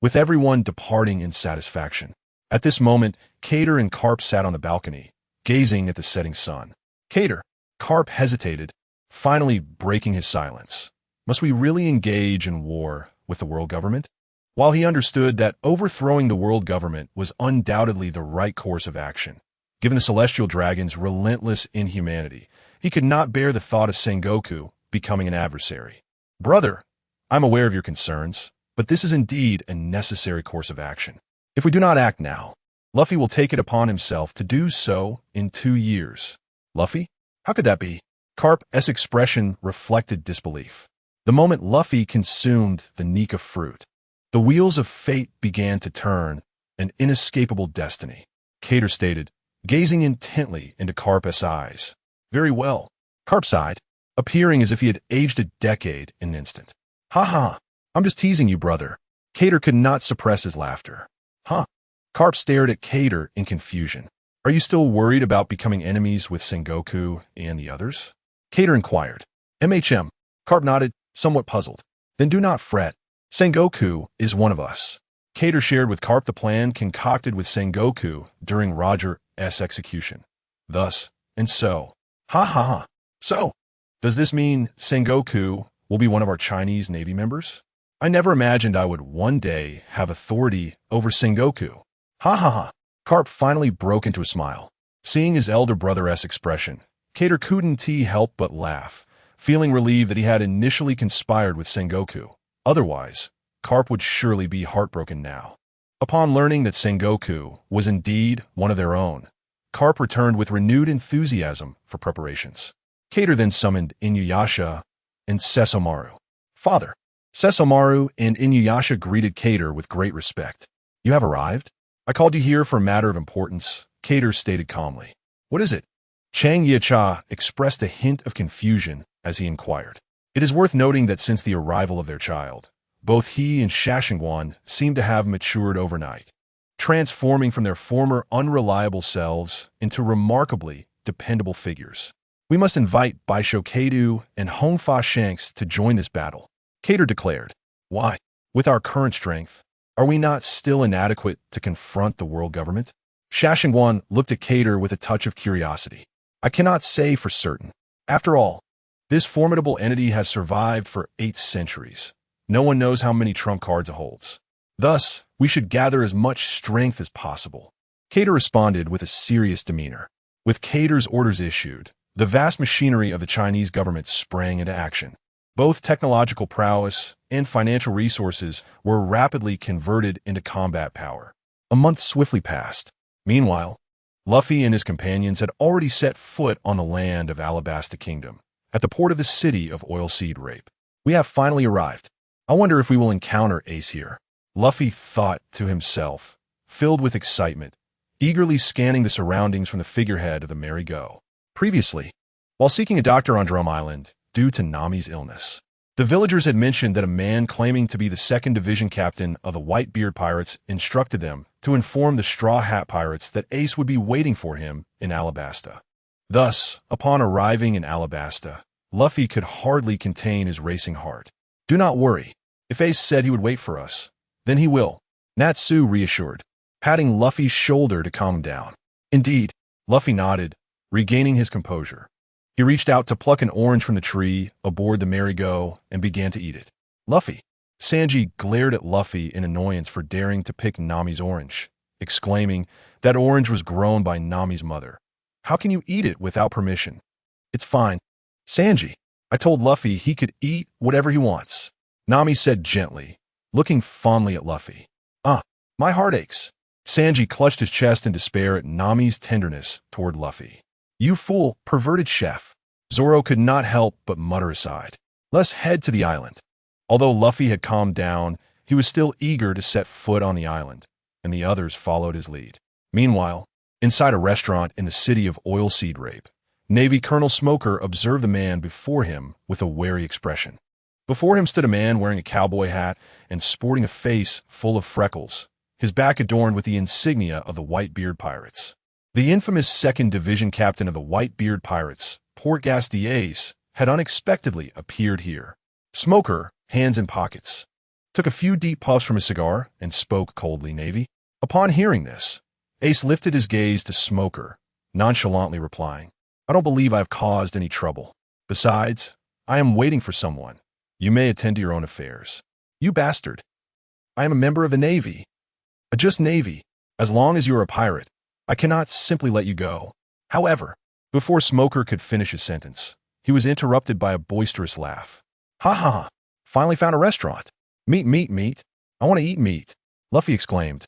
Speaker 1: with everyone departing in satisfaction. At this moment, Cater and Carp sat on the balcony, gazing at the setting sun. Cater, Carp hesitated, finally breaking his silence. Must we really engage in war with the world government? While he understood that overthrowing the world government was undoubtedly the right course of action, given the Celestial Dragon's relentless inhumanity, he could not bear the thought of Sengoku becoming an adversary. Brother, I'm aware of your concerns, but this is indeed a necessary course of action. If we do not act now, Luffy will take it upon himself to do so in 2 years. Luffy? How could that be? Carp's expression reflected disbelief. The moment Luffy consumed the Nika fruit, the wheels of fate began to turn, an inescapable destiny. Cater stated, gazing intently into Carp's eyes. Very well. Carp sighed, appearing as if he had aged a decade in an instant. Ha ha, I'm just teasing you, brother. Cater could not suppress his laughter. Huh? Carp stared at Cater in confusion. Are you still worried about becoming enemies with Sengoku and the others? Cater inquired. MHM. Carp nodded, somewhat puzzled. Then do not fret. Sengoku is one of us. Cater shared with Carp the plan concocted with Sengoku during Roger's execution. Thus, and so. Ha ha ha. So, does this mean Sengoku will be one of our Chinese Navy members? I never imagined I would one day have authority over Sengoku. Ha ha ha. Carp finally broke into a smile. Seeing his elder brother's expression, Cater couldn't help but laugh, feeling relieved that he had initially conspired with Sengoku. Otherwise, Carp would surely be heartbroken now. Upon learning that Sengoku was indeed one of their own, Carp returned with renewed enthusiasm for preparations. Cater then summoned Inuyasha and Sesomaru. Father, Sesomaru and Inuyasha greeted Cater with great respect. You have arrived? I called you here for a matter of importance, Cater stated calmly. What is it? Chang Yicha expressed a hint of confusion as he inquired. It is worth noting that since the arrival of their child, both he and Shashingwan seemed to have matured overnight, transforming from their former unreliable selves into remarkably dependable figures. We must invite Baisho Kaido and Hongfa Shanks to join this battle, Cater declared. Why? With our current strength, are we not still inadequate to confront the world government? Shashingwan looked at Cater with a touch of curiosity. I cannot say for certain. After all, this formidable entity has survived for 8 centuries. No one knows how many trump cards it holds. Thus, we should gather as much strength as possible. Cater responded with a serious demeanor. With Cater's orders issued, the vast machinery of the Chinese government sprang into action. Both technological prowess and financial resources were rapidly converted into combat power. A month swiftly passed. Meanwhile, Luffy and his companions had already set foot on the land of Alabasta Kingdom, at the port of the city of Oilseed Rape. We have finally arrived. I wonder if we will encounter Ace here. Luffy thought to himself, filled with excitement, eagerly scanning the surroundings from the figurehead of the Merry Go. Previously, while seeking a doctor on Drum Island due to Nami's illness, the villagers had mentioned that a man claiming to be the 2nd Division captain of the Whitebeard Pirates instructed them to inform the Straw Hat Pirates that Ace would be waiting for him in Alabasta. Thus, upon arriving in Alabasta, Luffy could hardly contain his racing heart. Do not worry. If Ace said he would wait for us, then he will, Natsu reassured, patting Luffy's shoulder to calm him down. Indeed, Luffy nodded, regaining his composure. He reached out to pluck an orange from the tree aboard the Merry-Go and began to eat it. Luffy. Sanji glared at Luffy in annoyance for daring to pick Nami's orange, exclaiming that orange was grown by Nami's mother. How can you eat it without permission? It's fine. Sanji, I told Luffy he could eat whatever he wants, Nami said gently, looking fondly at Luffy. My heart aches. Sanji clutched his chest in despair at Nami's tenderness toward Luffy. You fool, perverted chef. Zoro could not help but mutter aside. Let's head to the island. Although Luffy had calmed down, he was still eager to set foot on the island, and the others followed his lead. Meanwhile, inside a restaurant in the city of Oilseed Rape, Navy Colonel Smoker observed the man before him with a wary expression. Before him stood a man wearing a cowboy hat and sporting a face full of freckles, his back adorned with the insignia of the Whitebeard Pirates. The infamous 2nd Division captain of the Whitebeard Pirates, Portgas the Ace, had unexpectedly appeared here. Smoker, hands in pockets, took a few deep puffs from his cigar and spoke coldly, Navy. Upon hearing this, Ace lifted his gaze to Smoker, nonchalantly replying, I don't believe I've caused any trouble. Besides, I am waiting for someone. You may attend to your own affairs. You bastard. I am a member of the Navy. A just Navy. As long as you are a pirate, I cannot simply let you go. However, before Smoker could finish his sentence, he was interrupted by a boisterous laugh. Ha ha ha. Finally found a restaurant. Meat, meat, meat. I want to eat meat, Luffy exclaimed,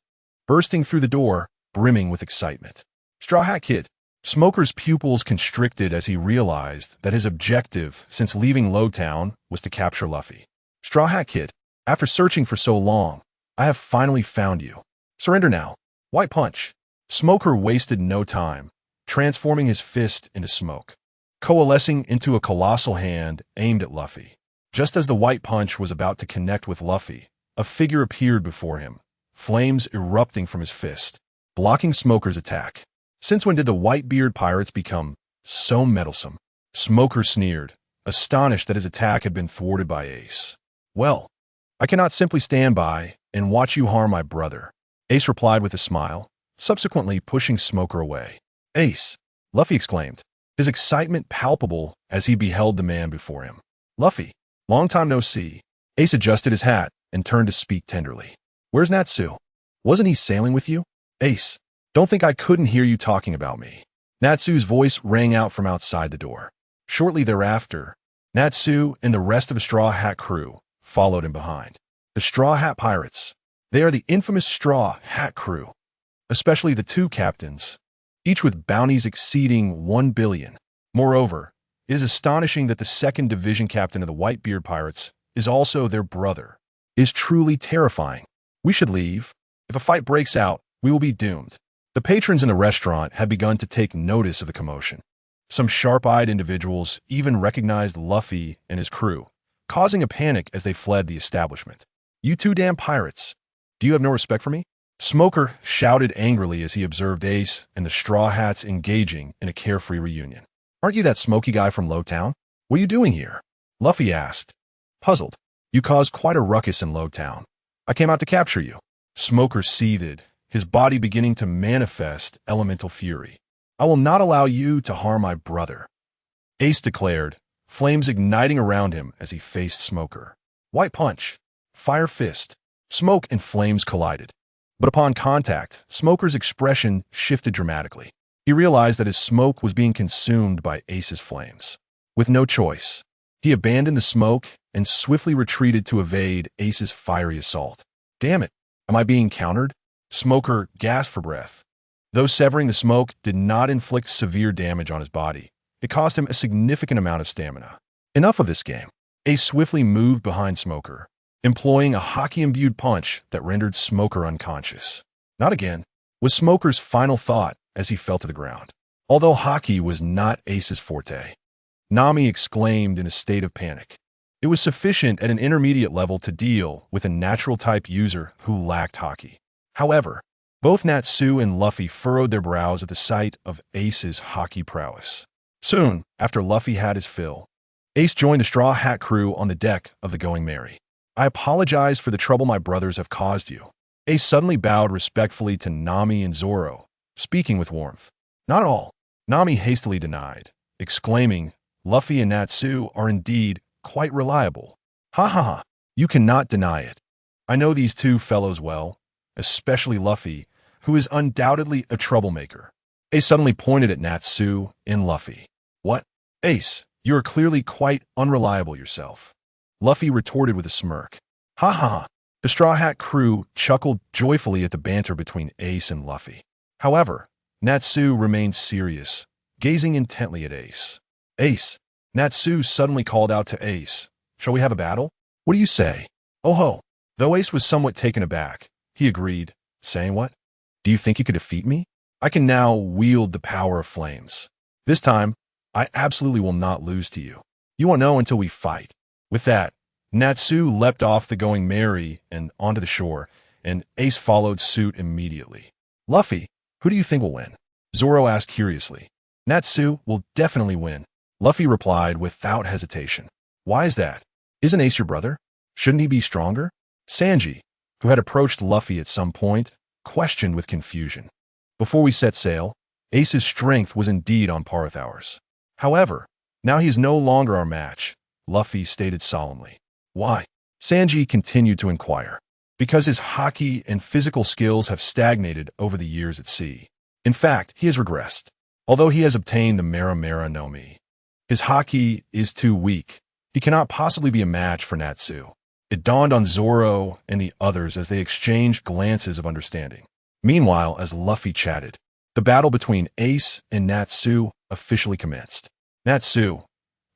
Speaker 1: bursting through the door, brimming with excitement. Straw Hat Kid. Smoker's pupils constricted as he realized that his objective since leaving Lowtown was to capture Luffy. Straw Hat Kid, after searching for so long, I have finally found you. Surrender now. White Punch. Smoker wasted no time, transforming his fist into smoke, coalescing into a colossal hand aimed at Luffy. Just as the White Punch was about to connect with Luffy, a figure appeared before him, flames erupting from his fist, blocking Smoker's attack. Since when did the Whitebeard pirates become so meddlesome? Smoker sneered, astonished that his attack had been thwarted by Ace. Well, I cannot simply stand by and watch you harm my brother, Ace replied with a smile, subsequently pushing Smoker away. Ace, Luffy exclaimed, his excitement palpable as he beheld the man before him. Luffy, long time no see. Ace adjusted his hat and turned to speak tenderly. Where's Natsu? Wasn't he sailing with you? Ace, don't think I couldn't hear you talking about me. Natsu's voice rang out from outside the door. Shortly thereafter, Natsu and the rest of the Straw Hat crew followed him behind. The Straw Hat Pirates. They are the infamous Straw Hat crew, especially the two captains, each with bounties exceeding 1 billion. Moreover, it is astonishing that the second division captain of the Whitebeard Pirates is also their brother. It is truly terrifying. We should leave. If a fight breaks out, we will be doomed. The patrons in the restaurant had begun to take notice of the commotion. Some sharp-eyed individuals even recognized Luffy and his crew, causing a panic as they fled the establishment. You two damn pirates! Do you have no respect for me? Smoker shouted angrily as he observed Ace and the Straw Hats engaging in a carefree reunion. Aren't you that smoky guy from Lowtown? What are you doing here? Luffy asked, puzzled. You caused quite a ruckus in Lowtown. I came out to capture you. Smoker seethed, his body beginning to manifest elemental fury. I will not allow you to harm my brother, Ace declared, flames igniting around him as he faced Smoker. White Punch, Fire Fist. Smoke and flames collided. But upon contact, Smoker's expression shifted dramatically. He realized that his smoke was being consumed by Ace's flames. With no choice, he abandoned the smoke and swiftly retreated to evade Ace's fiery assault. Damn it, am I being countered? Smoker gasped for breath. Though severing the smoke did not inflict severe damage on his body, it cost him a significant amount of stamina. Enough of this game. Ace swiftly moved behind Smoker, employing a hockey-imbued punch that rendered Smoker unconscious. Not again, was Smoker's final thought as he fell to the ground. Although hockey was not Ace's forte, Nami exclaimed in a state of panic. It was sufficient at an intermediate level to deal with a natural-type user who lacked hockey. However, both Natsu and Luffy furrowed their brows at the sight of Ace's hockey prowess. Soon, after Luffy had his fill, Ace joined the Straw Hat crew on the deck of the Going Merry. I apologize for the trouble my brothers have caused you. Ace suddenly bowed respectfully to Nami and Zoro, speaking with warmth. Not at all, Nami hastily denied, exclaiming, Luffy and Natsu are indeed quite reliable. Ha ha ha, you cannot deny it. I know these two fellows well, especially Luffy, who is undoubtedly a troublemaker. Ace suddenly pointed at Natsu and Luffy. What? Ace, you are clearly quite unreliable yourself. Luffy retorted with a smirk. Ha ha ha. The Straw Hat crew chuckled joyfully at the banter between Ace and Luffy. However, Natsu remained serious, gazing intently at Ace. Ace, Natsu suddenly called out to Ace. Shall we have a battle? What do you say? Oh ho. Though Ace was somewhat taken aback, he agreed, saying what? Do you think you could defeat me? I can now wield the power of flames. This time, I absolutely will not lose to you. You won't know until we fight. With that, Natsu leapt off the Going Merry and onto the shore, and Ace followed suit immediately. Luffy, who do you think will win? Zoro asked curiously. Natsu will definitely win, Luffy replied without hesitation. Why is that? Isn't Ace your brother? Shouldn't he be stronger? Sanji, who had approached Luffy at some point, questioned with confusion. Before we set sail, Ace's strength was indeed on par with ours. However, now he is no longer our match, Luffy stated solemnly. Why? Sanji continued to inquire. because his haki and physical skills have stagnated over the years at sea. In fact, he has regressed. Although he has obtained the MarineMajor, his haki is too weak. He cannot possibly be a match for Natsu. It dawned on Zoro and the others as they exchanged glances of understanding. Meanwhile, as Luffy chatted, the battle between Ace and Natsu officially commenced. Natsu,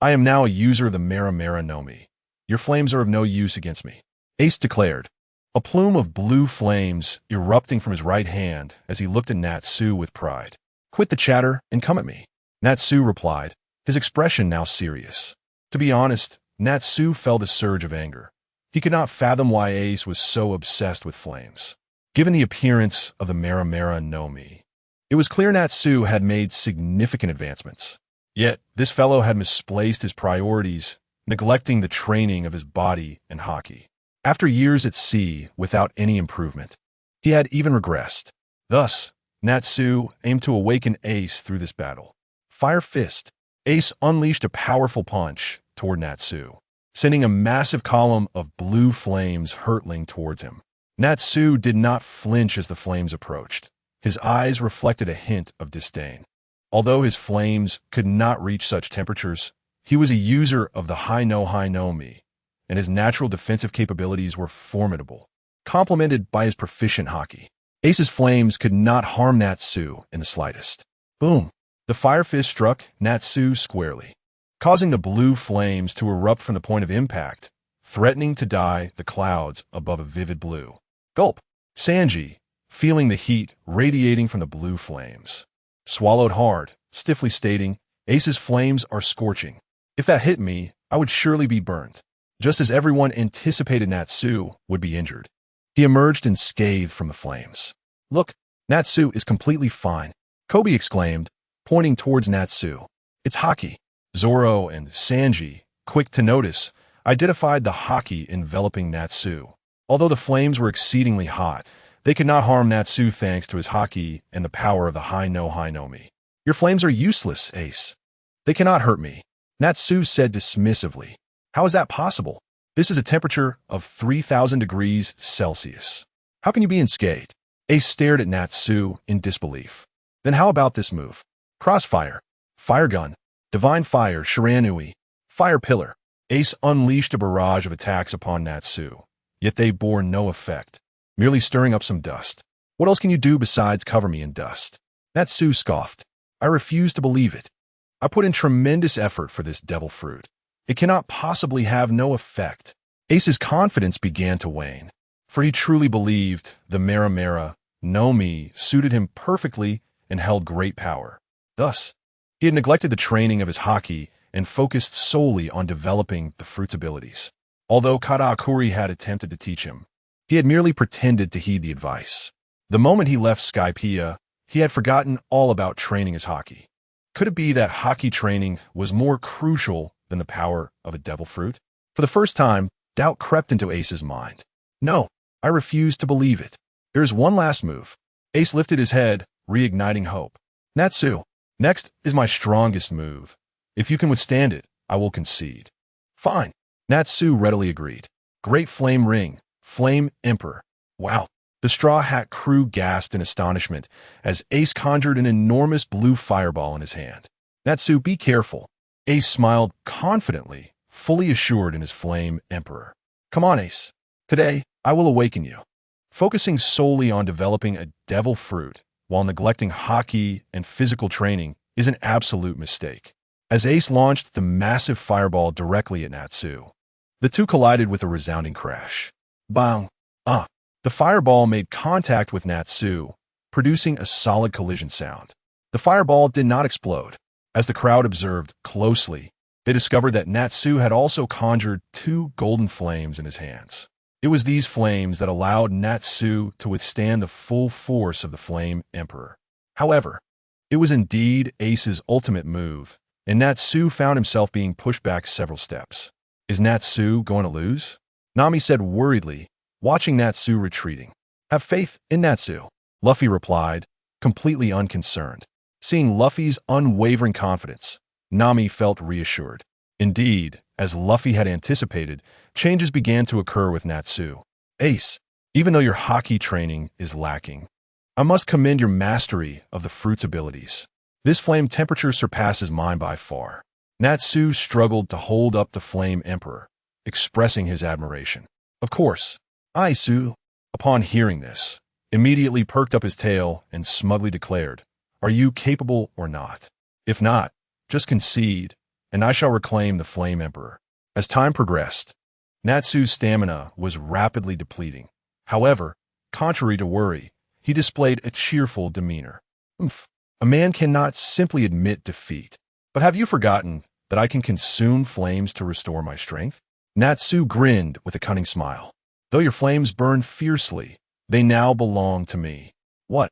Speaker 1: I am now a user of the MarineMajor. Your flames are of no use against me, Ace declared, a plume of blue flames erupting from his right hand as he looked at Natsu with pride. Quit the chatter and come at me, Natsu replied, his expression now serious. To be honest, Natsu felt a surge of anger. He could not fathom why Ace was so obsessed with flames. Given the appearance of the MarineMajor, it was clear Natsu had made significant advancements. Yet, this fellow had misplaced his priorities, neglecting the training of his body and haki. After years at sea without any improvement, he had even regressed. Thus, Natsu aimed to awaken Ace through this battle. Fire Fist. Ace unleashed a powerful punch toward Natsu, sending a massive column of blue flames hurtling towards him. Natsu did not flinch as the flames approached. His eyes reflected a hint of disdain. Although his flames could not reach such temperatures, he was a user of the Hinomi, and his natural defensive capabilities were formidable, complemented by his proficient haki. Ace's flames could not harm Natsu in the slightest. Boom! The Fire Fist struck Natsu squarely, causing the blue flames to erupt from the point of impact, threatening to dye the clouds above a vivid blue. Gulp! Sanji, feeling the heat radiating from the blue flames, swallowed hard, stiffly stating, Ace's flames are scorching. If that hit me, I would surely be burned. Just as everyone anticipated Natsu would be injured, he emerged unscathed from the flames. Look, Natsu is completely fine, Kobe exclaimed, pointing towards Natsu. It's haki. Zoro and Sanji, quick to notice, identified the haki enveloping Natsu. Although the flames were exceedingly hot, they could not harm Natsu thanks to his haki and the power of the Hinomi. Your flames are useless, Ace. They cannot hurt me, Natsu said dismissively. How is that possible? This is a temperature of 3,000 degrees Celsius. How can you be unscathed? Ace stared at Natsu in disbelief. Then how about this move? Crossfire, Fire Gun, Divine Fire, Shiranui, Fire Pillar. Ace unleashed a barrage of attacks upon Natsu, yet they bore no effect, merely stirring up some dust. What else can you do besides cover me in dust? Natsu scoffed. I refuse to believe it. I put in tremendous effort for this devil fruit. It cannot possibly have no effect. Ace's confidence began to wane, for he truly believed the MarineMajor suited him perfectly and held great power. Thus, he had neglected the training of his haki and focused solely on developing the fruit's abilities. Although Katakuri had attempted to teach him, he had merely pretended to heed the advice. The moment he left Skypiea, he had forgotten all about training his haki. Could it be that haki training was more crucial than the power of a devil fruit? For the first time, doubt crept into Ace's mind. No, I refuse to believe it. There is one last move. Ace lifted his head, reigniting hope. Natsu, next is my strongest move. If you can withstand it, I will concede. Fine. Natsu readily agreed. Great Flame Ring, Flame Emperor. Wow. The Straw Hat crew gasped in astonishment as Ace conjured an enormous blue fireball in his hand. Natsu, be careful. Ace smiled confidently, fully assured in his Flame Emperor. Come on, Ace. Today, I will awaken you. Focusing solely on developing a devil fruit while neglecting haki and physical training is an absolute mistake. As Ace launched the massive fireball directly at Natsu, the two collided with a resounding crash. Bang! Ah! The fireball made contact with Natsu, producing a solid collision sound. The fireball did not explode. As the crowd observed closely, they discovered that Natsu had also conjured 2 golden flames in his hands. It was these flames that allowed Natsu to withstand the full force of the Flame Emperor. However, it was indeed Ace's ultimate move, and Natsu found himself being pushed back several steps. Is Natsu going to lose? Nami said worriedly, watching Natsu retreating. Have faith in Natsu, Luffy replied, completely unconcerned. Seeing Luffy's unwavering confidence, Nami felt reassured. Indeed, as Luffy had anticipated, changes began to occur with Natsu. Ace, Even though your hockey training is lacking, I must commend your mastery of the fruit's abilities. This flame temperature surpasses mine by far. Natsu struggled to hold up the flame emperor, expressing his admiration. Of course, Aisu, upon hearing this, immediately perked up his tail and smugly declared, "Are you capable or not? If not, just concede, and I shall reclaim the flame emperor." As time progressed, Natsu's stamina was rapidly depleting. However, contrary to worry, he displayed a cheerful demeanor. A man cannot simply admit defeat. But have you forgotten that I can consume flames to restore my strength? Natsu grinned with a cunning smile. Though your flames burn fiercely, they now belong to me. What?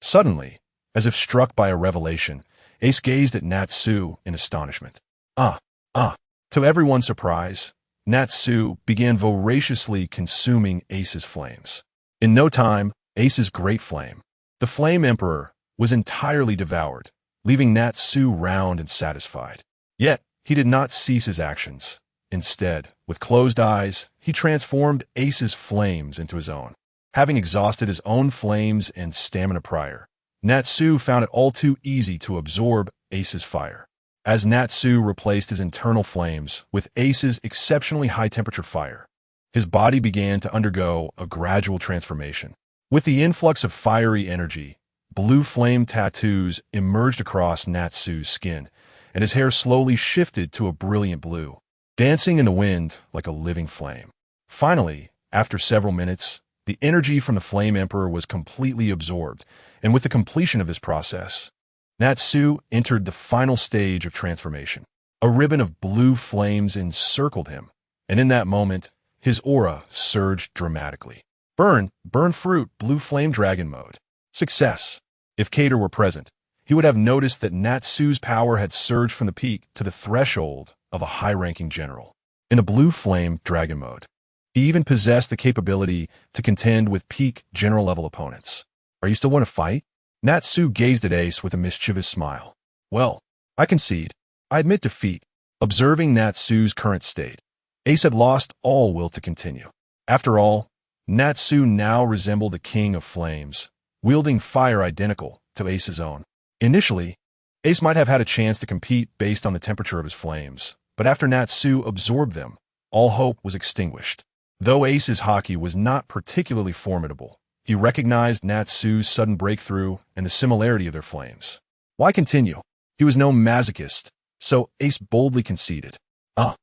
Speaker 1: Suddenly, as if struck by a revelation, Ace gazed at Natsu in astonishment. To everyone's surprise, Natsu began voraciously consuming Ace's flames. In no time, Ace's great flame, the Flame Emperor, was entirely devoured, leaving Natsu round and satisfied. Yet, he did not cease his actions. Instead, with closed eyes, he transformed Ace's flames into his own. Having exhausted his own flames and stamina prior, Natsu found it all too easy to absorb Ace's fire. As Natsu replaced his internal flames with Ace's exceptionally high-temperature fire, his body began to undergo a gradual transformation. With the influx of fiery energy, blue flame tattoos emerged across Natsu's skin, and his hair slowly shifted to a brilliant blue, dancing in the wind like a living flame. Finally, after several minutes, the energy from the Flame Emperor was completely absorbed, and with the completion of this process, Natsu entered the final stage of transformation. A ribbon of blue flames encircled him, and in that moment, his aura surged dramatically. Burn fruit, blue flame dragon mode. Success. If Kater were present, he would have noticed that Natsu's power had surged from the peak to the threshold of a high-ranking general. In the blue flame dragon mode, he even possessed the capability to contend with peak general-level opponents. Are you still want to fight? Natsu gazed at Ace with a mischievous smile. Well, I concede. I admit defeat. Observing Natsu's current state, Ace had lost all will to continue. After all, Natsu now resembled a king of flames, wielding fire identical to Ace's own. Initially, Ace might have had a chance to compete based on the temperature of his flames, but after Natsu absorbed them, all hope was extinguished. Though Ace's haki was not particularly formidable, he recognized Natsu's sudden breakthrough and the similarity of their flames. Why continue? He was no masochist, so Ace boldly conceded. What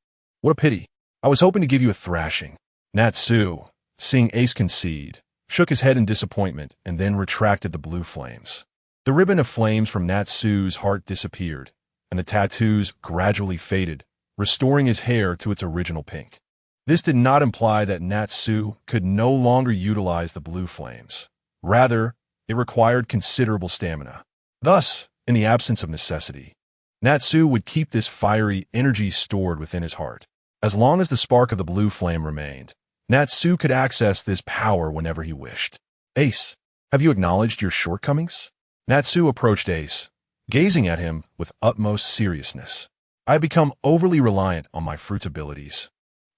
Speaker 1: a pity. I was hoping to give you a thrashing. Natsu, seeing Ace concede, shook his head in disappointment and then retracted the blue flames. The ribbon of flames from Natsu's heart disappeared, and the tattoos gradually faded, restoring his hair to its original pink. This did not imply that Natsu could no longer utilize the blue flames. Rather, it required considerable stamina. Thus, in the absence of necessity, Natsu would keep this fiery energy stored within his heart. As long as the spark of the blue flame remained, Natsu could access this power whenever he wished. Ace, have you acknowledged your shortcomings? Natsu approached Ace, gazing at him with utmost seriousness. I have become overly reliant on my fruit's abilities.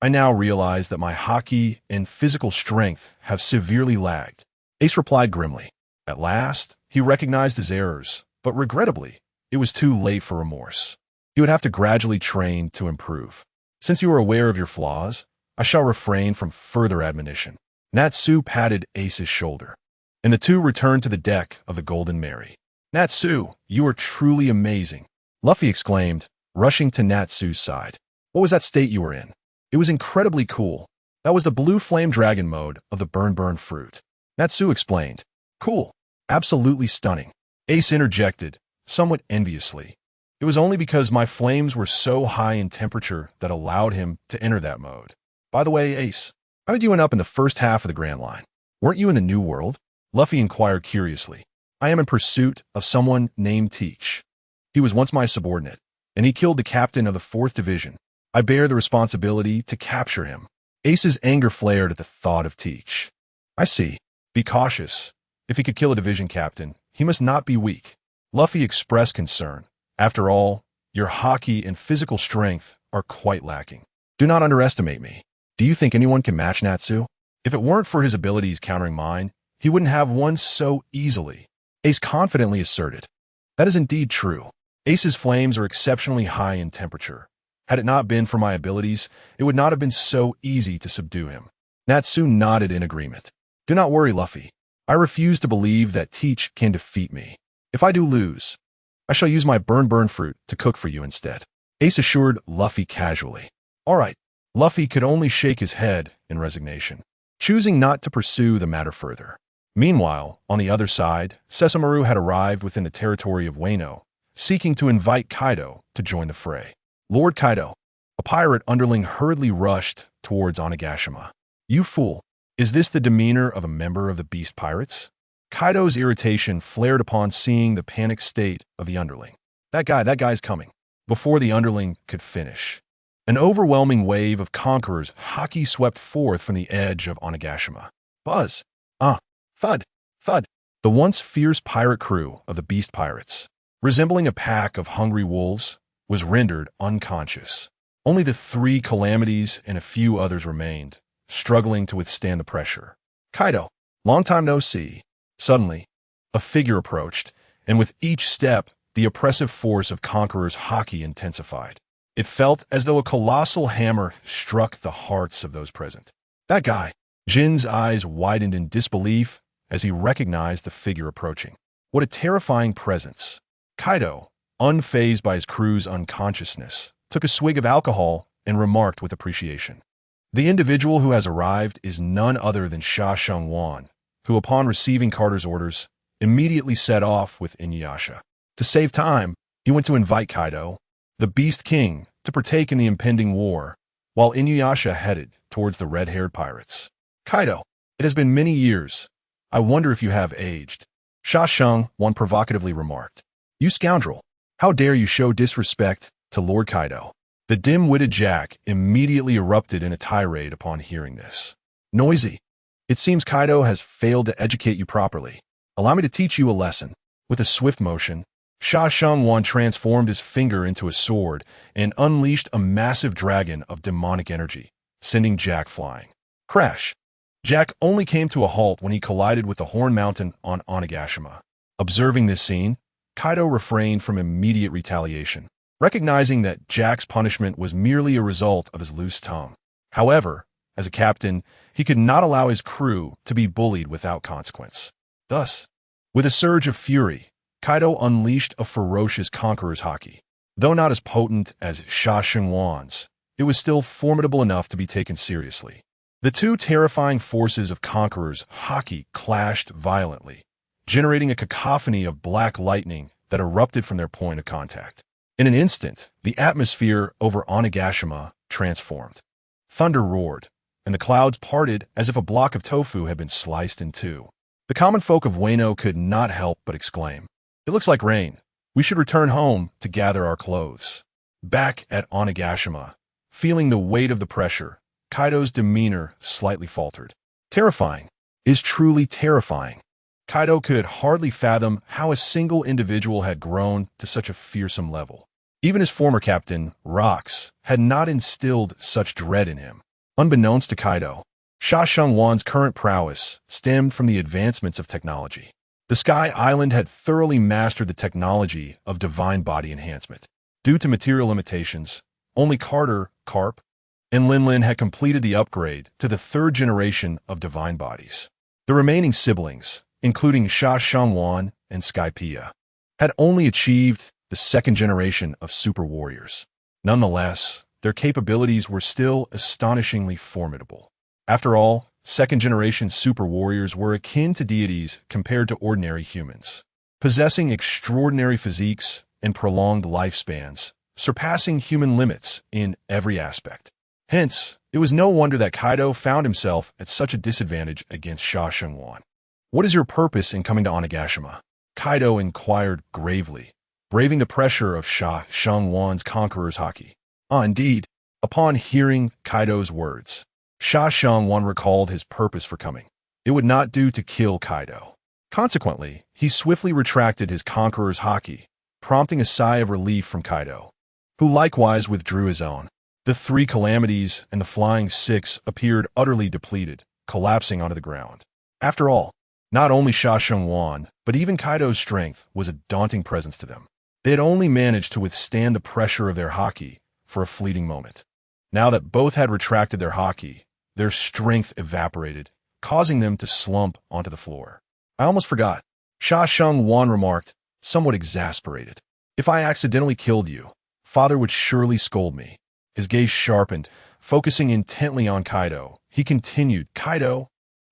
Speaker 1: I now realize that my haki and physical strength have severely lagged. Ace replied grimly. At last, he recognized his errors, but regrettably, it was too late for remorse. He would have to gradually train to improve. Since you are aware of your flaws, I shall refrain from further admonition. Natsu patted Ace's shoulder, and the two returned to the deck of the Golden Mary. Natsu, you are truly amazing, Luffy exclaimed, rushing to Natsu's side. What was that state you were in? It was incredibly cool. That was the blue flame dragon mode of the burn fruit. Natsu explained. Cool. Absolutely stunning. Ace interjected, somewhat enviously. It was only because my flames were so high in temperature that allowed him to enter that mode. By the way, Ace, how did you end up in the first half of the Grand Line? Weren't you in the New World? Luffy inquired curiously. I am in pursuit of someone named Teach. He was once my subordinate, and he killed the captain of the 4th Division. I bear the responsibility to capture him. Ace's anger flared at the thought of Teach. I see. Be cautious. If he could kill a division captain, he must not be weak. Luffy expressed concern. After all, your haki and physical strength are quite lacking. Do not underestimate me. Do you think anyone can match Natsu? If it weren't for his abilities countering mine, he wouldn't have won so easily. Ace confidently asserted. That is indeed true. Ace's flames are exceptionally high in temperature. Had it not been for my abilities, it would not have been so easy to subdue him. Natsu nodded in agreement. Do not worry, Luffy. I refuse to believe that Teach can defeat me. If I do lose, I shall use my burn fruit to cook for you instead. Ace assured Luffy casually. All right. Luffy could only shake his head in resignation, choosing not to pursue the matter further. Meanwhile, on the other side, Sessamaru had arrived within the territory of Wano, seeking to invite Kaido to join the fray. Lord Kaido, a pirate underling hurriedly rushed towards Onigashima. You fool! Is this the demeanor of a member of the Beast Pirates? Kaido's irritation flared upon seeing the panicked state of the underling. That guy's coming. Before the underling could finish, an overwhelming wave of conquerors' haki swept forth from the edge of Onigashima. Buzz! Thud! Thud! The once fierce pirate crew of the Beast Pirates, resembling a pack of hungry wolves, was rendered unconscious. Only the 3 calamities and a few others remained, struggling to withstand the pressure. Kaido, long time no see. Suddenly, a figure approached, and with each step, the oppressive force of Conqueror's haki intensified. It felt as though a colossal hammer struck the hearts of those present. That guy! Jin's eyes widened in disbelief as he recognized the figure approaching. What a terrifying presence. Kaido, unfazed by his crew's unconsciousness, took a swig of alcohol and remarked with appreciation. The individual who has arrived is none other than Sha Shangwan, who, upon receiving Carter's orders, immediately set off with Inuyasha. To save time, he went to invite Kaido, the Beast King, to partake in the impending war, while Inuyasha headed towards the red-haired pirates. Kaido, it has been many years. I wonder if you have aged. Sha Shangwan provocatively remarked. You scoundrel! How dare you show disrespect to Lord Kaido? The dim-witted Jack immediately erupted in a tirade upon hearing this. Noisy! It seems Kaido has failed to educate you properly. Allow me to teach you a lesson. With a swift motion, Sha Shangwan transformed his finger into a sword and unleashed a massive dragon of demonic energy, sending Jack flying. Crash! Jack only came to a halt when he collided with the Horn Mountain on Onigashima. Observing this scene, Kaido refrained from immediate retaliation, recognizing that Jack's punishment was merely a result of his loose tongue. However, as a captain, he could not allow his crew to be bullied without consequence. Thus, with a surge of fury, Kaido unleashed a ferocious conqueror's haki. Though not as potent as Sha Shangwan's, it was still formidable enough to be taken seriously. The 2 terrifying forces of conquerors' haki clashed violently, generating a cacophony of black lightning that erupted from their point of contact. In an instant, the atmosphere over Onigashima transformed. Thunder roared, and the clouds parted as if a block of tofu had been sliced in 2. The common folk of Wano could not help but exclaim, It looks like rain. We should return home to gather our clothes. Back at Onigashima, feeling the weight of the pressure, Kaido's demeanor slightly faltered. Terrifying is truly terrifying. Kaido could hardly fathom how a single individual had grown to such a fearsome level. Even his former captain, Rox, had not instilled such dread in him. Unbeknownst to Kaido, Sha Shangwan's current prowess stemmed from the advancements of technology. The Sky Island had thoroughly mastered the technology of divine body enhancement. Due to material limitations, only Carter, Carp, and Lin had completed the upgrade to the 3rd generation of divine bodies. The remaining siblings, including Sha Shangwan and Skypiea, had only achieved the 2nd generation of super warriors. Nonetheless, their capabilities were still astonishingly formidable. After all, 2nd generation super warriors were akin to deities compared to ordinary humans, possessing extraordinary physiques and prolonged lifespans, surpassing human limits in every aspect. Hence, it was no wonder that Kaido found himself at such a disadvantage against Sha Shangwan. What is your purpose in coming to Onigashima? Kaido inquired gravely, braving the pressure of Sha Shangwan's conqueror's haki. Indeed. Upon hearing Kaido's words, Sha Shangwan recalled his purpose for coming. It would not do to kill Kaido. Consequently, he swiftly retracted his conqueror's haki, prompting a sigh of relief from Kaido, who likewise withdrew his own. The 3 calamities and the Flying 6 appeared utterly depleted, collapsing onto the ground. After all, not only Sha Shengwan, but even Kaido's strength was a daunting presence to them. They had only managed to withstand the pressure of their haki for a fleeting moment. Now that both had retracted their haki, their strength evaporated, causing them to slump onto the floor. I almost forgot. Sha Shengwan remarked, somewhat exasperated. If I accidentally killed you, father would surely scold me. His gaze sharpened, focusing intently on Kaido. He continued, Kaido,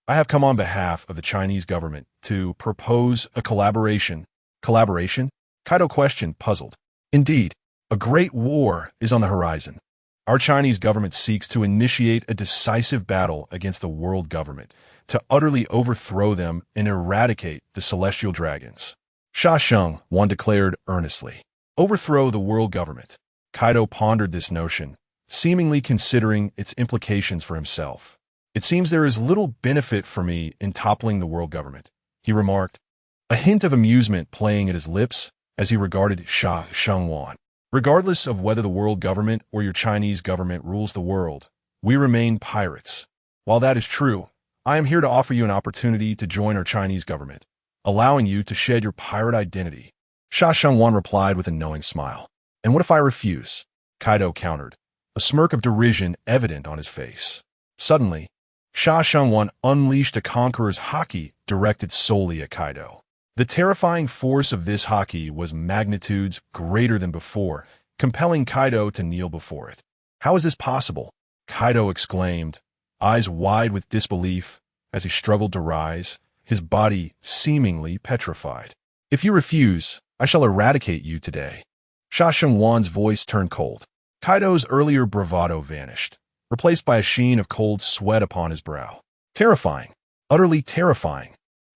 Speaker 1: I have come on behalf of the Chinese government to propose a collaboration. Collaboration? Kaido questioned, puzzled. Indeed, a great war is on the horizon. Our Chinese government seeks to initiate a decisive battle against the world government, to utterly overthrow them and eradicate the celestial dragons. Sha Shengwan declared earnestly. Overthrow the world government. Kaido pondered this notion, seemingly considering its implications for himself. It seems there is little benefit for me in toppling the world government, he remarked, a hint of amusement playing at his lips as he regarded Sha Shengwan. Regardless of whether the world government or your Chinese government rules the world, we remain pirates. While that is true, I am here to offer you an opportunity to join our Chinese government, allowing you to shed your pirate identity. Sha Shengwan replied with a knowing smile. And what if I refuse? Kaido countered, a smirk of derision evident on his face. Suddenly, Sha Shengwan unleashed a conqueror's haki directed solely at Kaido. The terrifying force of this haki was magnitudes greater than before, compelling Kaido to kneel before it. How is this possible? Kaido exclaimed, eyes wide with disbelief as he struggled to rise, his body seemingly petrified. If you refuse, I shall eradicate you today. Sha Shengwan's voice turned cold. Kaido's earlier bravado vanished, replaced by a sheen of cold sweat upon his brow. Terrifying, utterly terrifying.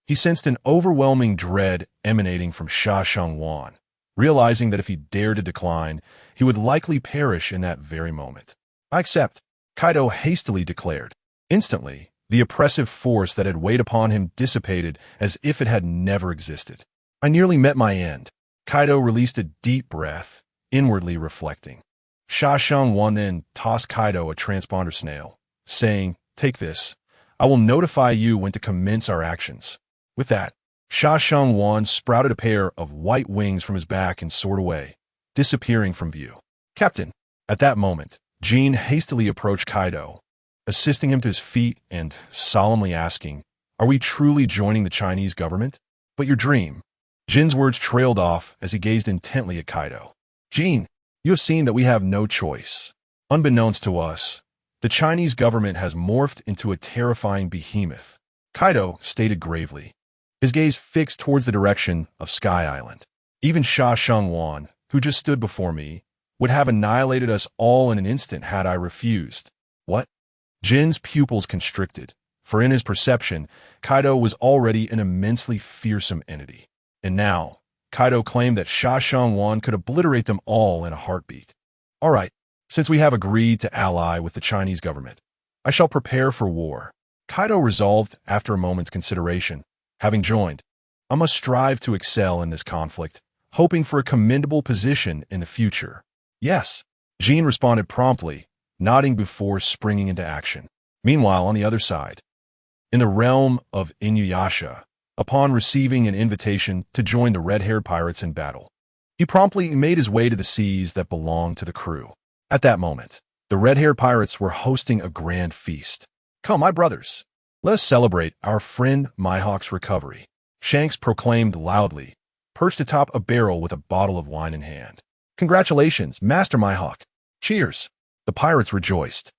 Speaker 1: He sensed an overwhelming dread emanating from Sha Shengwan, realizing that if he dared to decline, he would likely perish in that very moment. I accept, Kaido hastily declared. Instantly, the oppressive force that had weighed upon him dissipated as if it had never existed. I nearly met my end. Kaido released a deep breath, inwardly reflecting. Sha Shengwan then tossed Kaido a transponder snail, saying, take this. I will notify you when to commence our actions. With that, Sha Shengwan sprouted a pair of white wings from his back and soared away, disappearing from view. Captain, at that moment, Jin hastily approached Kaido, assisting him to his feet and solemnly asking, are we truly joining the Chinese government? But your dream. Jin's words trailed off as he gazed intently at Kaido. Jin, you have seen that we have no choice. Unbeknownst to us, the Chinese government has morphed into a terrifying behemoth, Kaido stated gravely, his gaze fixed towards the direction of Sky Island. Even Sha Shengwan, who just stood before me, would have annihilated us all in an instant had I refused. What? Jin's pupils constricted, for in his perception, Kaido was already an immensely fearsome entity. And now, Kaido claimed that Sha Shengwan could obliterate them all in a heartbeat. All right, since we have agreed to ally with the Chinese government, I shall prepare for war. Kaido resolved after a moment's consideration. Having joined, I must strive to excel in this conflict, hoping for a commendable position in the future. Yes, Jin responded promptly, nodding before springing into action. Meanwhile, on the other side, in the realm of Inuyasha, upon receiving an invitation to join the red-haired pirates in battle, he promptly made his way to the seas that belonged to the crew. At that moment, the red-haired pirates were hosting a grand feast. Come, my brothers, let us celebrate our friend Mihawk's recovery, Shanks proclaimed loudly, perched atop a barrel with a bottle of wine in hand. Congratulations, Master Mihawk. Cheers. The pirates rejoiced,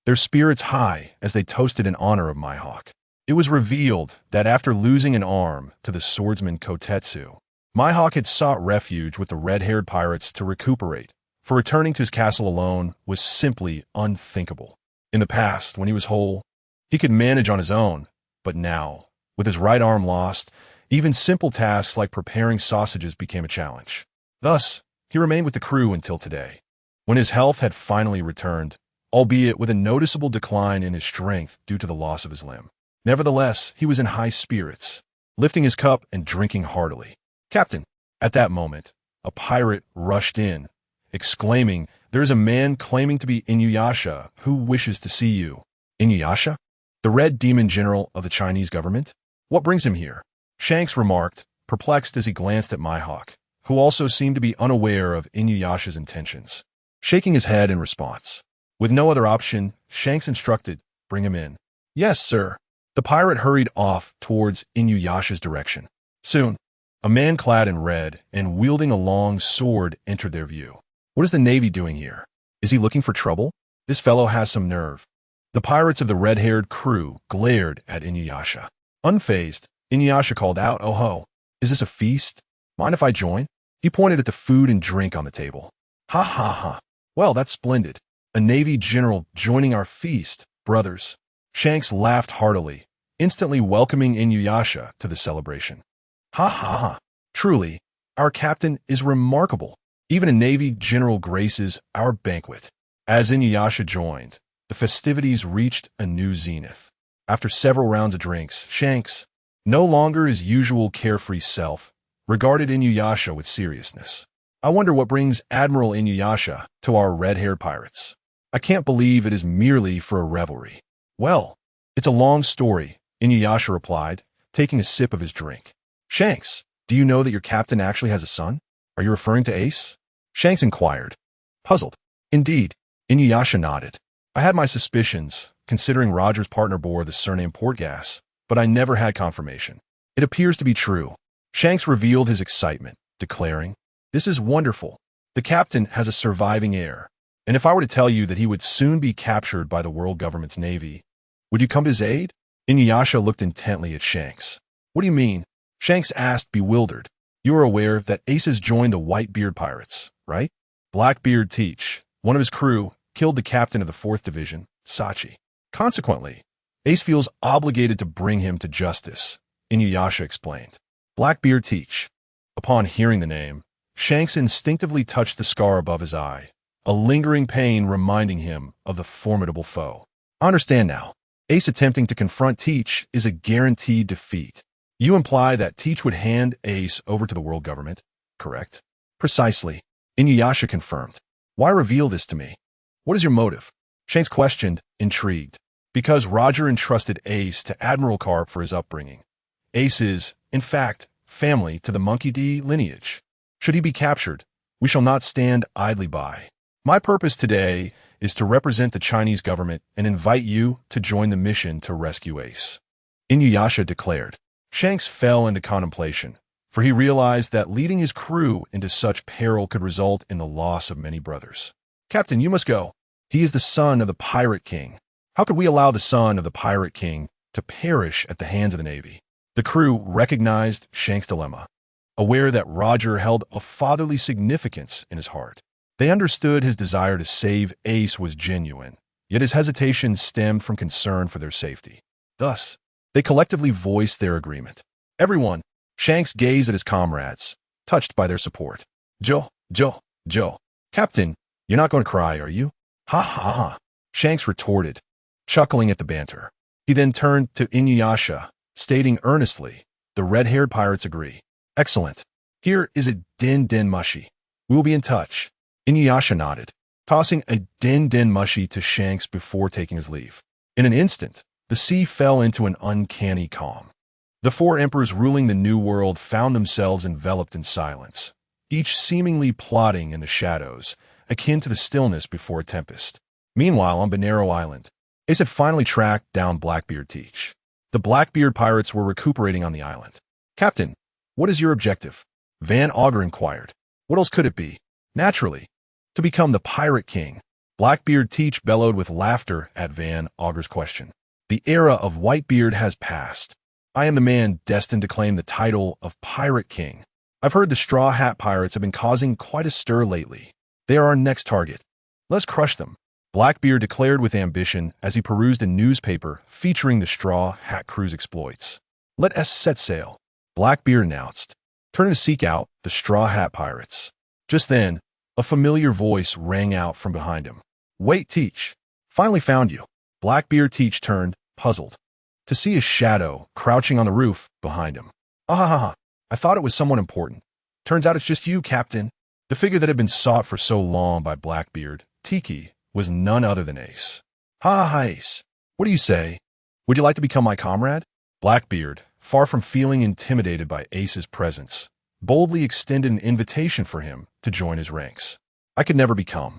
Speaker 1: their spirits high as they toasted in honor of Mihawk. It was revealed that after losing an arm to the swordsman Kotetsu, Mihawk had sought refuge with the red-haired pirates to recuperate, for returning to his castle alone was simply unthinkable. In the past, when he was whole, he could manage on his own, but now, with his right arm lost, even simple tasks like preparing sausages became a challenge. Thus, he remained with the crew until today, when his health had finally returned, albeit with a noticeable decline in his strength due to the loss of his limb. Nevertheless, he was in high spirits, lifting his cup and drinking heartily. Captain, at that moment, a pirate rushed in, exclaiming, there is a man claiming to be Inuyasha who wishes to see you. Inuyasha? The Red Demon General of the Chinese government? What brings him here? Shanks remarked, perplexed as he glanced at Mihawk, who also seemed to be unaware of Inuyasha's intentions. Shaking his head in response. With no other option, Shanks instructed, bring him in. Yes, sir. The pirate hurried off towards Inuyasha's direction. Soon, a man clad in red and wielding a long sword entered their view. What is the Navy doing here? Is he looking for trouble? This fellow has some nerve. The pirates of the red-haired crew glared at Inuyasha. Unfazed, Inuyasha called out, "Oh ho, is this a feast? Mind if I join?" He pointed at the food and drink on the table. Ha ha ha. Well, that's splendid. A Navy general joining our feast, brothers. Shanks laughed heartily, instantly welcoming Inuyasha to the celebration. Ha ha ha. Truly, our captain is remarkable. Even a Navy general graces our banquet. As Inuyasha joined, the festivities reached a new zenith. After several rounds of drinks, Shanks, no longer his usual carefree self, regarded Inuyasha with seriousness. I wonder what brings Admiral Inuyasha to our red-haired pirates. I can't believe it is merely for a revelry. Well, it's a long story, Inuyasha replied, taking a sip of his drink. Shanks, do you know that your captain actually has a son? Are you referring to Ace? Shanks inquired, puzzled. Indeed, Inuyasha nodded. I had my suspicions, considering Roger's partner bore the surname Portgas, but I never had confirmation. It appears to be true. Shanks revealed his excitement, declaring, "This is wonderful. The captain has a surviving heir. And if I were to tell you that he would soon be captured by the world government's navy, would you come to his aid?" Inuyasha looked intently at Shanks. What do you mean? Shanks asked, bewildered. You are aware that Ace has joined the Whitebeard pirates, right? Blackbeard Teach, one of his crew, killed the captain of the 4th Division, Sachi. Consequently, Ace feels obligated to bring him to justice, Inuyasha explained. Blackbeard Teach. Upon hearing the name, Shanks instinctively touched the scar above his eye, a lingering pain reminding him of the formidable foe. I understand now. Ace attempting to confront Teach is a guaranteed defeat. You imply that Teach would hand Ace over to the world government, correct? Precisely. Inuyasha confirmed. Why reveal this to me? What is your motive? Shanks questioned, intrigued. Because Roger entrusted Ace to Admiral Carp for his upbringing. Ace is, in fact, family to the Monkey D lineage. Should he be captured, we shall not stand idly by. My purpose today is to represent the Chinese government and invite you to join the mission to rescue Ace. Inuyasha declared. Shanks fell into contemplation, for he realized that leading his crew into such peril could result in the loss of many brothers. Captain, you must go. He is the son of the Pirate King. How could we allow the son of the Pirate King to perish at the hands of the Navy? The crew recognized Shanks' dilemma, aware that Roger held a fatherly significance in his heart. They understood his desire to save Ace was genuine, yet his hesitation stemmed from concern for their safety. Thus, they collectively voiced their agreement. Everyone, Shanks gazed at his comrades, touched by their support. Joe. Captain, you're not going to cry, are you? Ha ha ha. Shanks retorted, chuckling at the banter. He then turned to Inuyasha, stating earnestly, the red-haired pirates agree. Excellent. Here is a din mushi. We will be in touch. Inuyasha nodded, tossing a din mushi to Shanks before taking his leave. In an instant, the sea fell into an uncanny calm. The 4 emperors ruling the New World found themselves enveloped in silence, each seemingly plodding in the shadows, akin to the stillness before a tempest. Meanwhile, on Bonero Island, Ace had finally tracked down Blackbeard Teach. The Blackbeard pirates were recuperating on the island. Captain, what is your objective? Van Augur inquired. What else could it be? Naturally, to become the Pirate King. Blackbeard Teach bellowed with laughter at Van Augur's question. The era of Whitebeard has passed. I am the man destined to claim the title of Pirate King. I've heard the Straw Hat Pirates have been causing quite a stir lately. They are our next target. Let's crush them. Blackbeard declared with ambition as he perused a newspaper featuring the Straw Hat Crew's exploits. Let us set sail, Blackbeard announced, turning to seek out the Straw Hat Pirates. Just then, a familiar voice rang out from behind him. Wait, Teach. Finally found you. Blackbeard Teach turned, puzzled, to see a shadow crouching on the roof behind him. Ah, I thought it was someone important. Turns out it's just you, Captain. The figure that had been sought for so long by Blackbeard, Tiki, was none other than Ace. Ha, Ace. What do you say? Would you like to become my comrade? Blackbeard, far from feeling intimidated by Ace's presence, boldly extended an invitation for him to join his ranks. I could never become.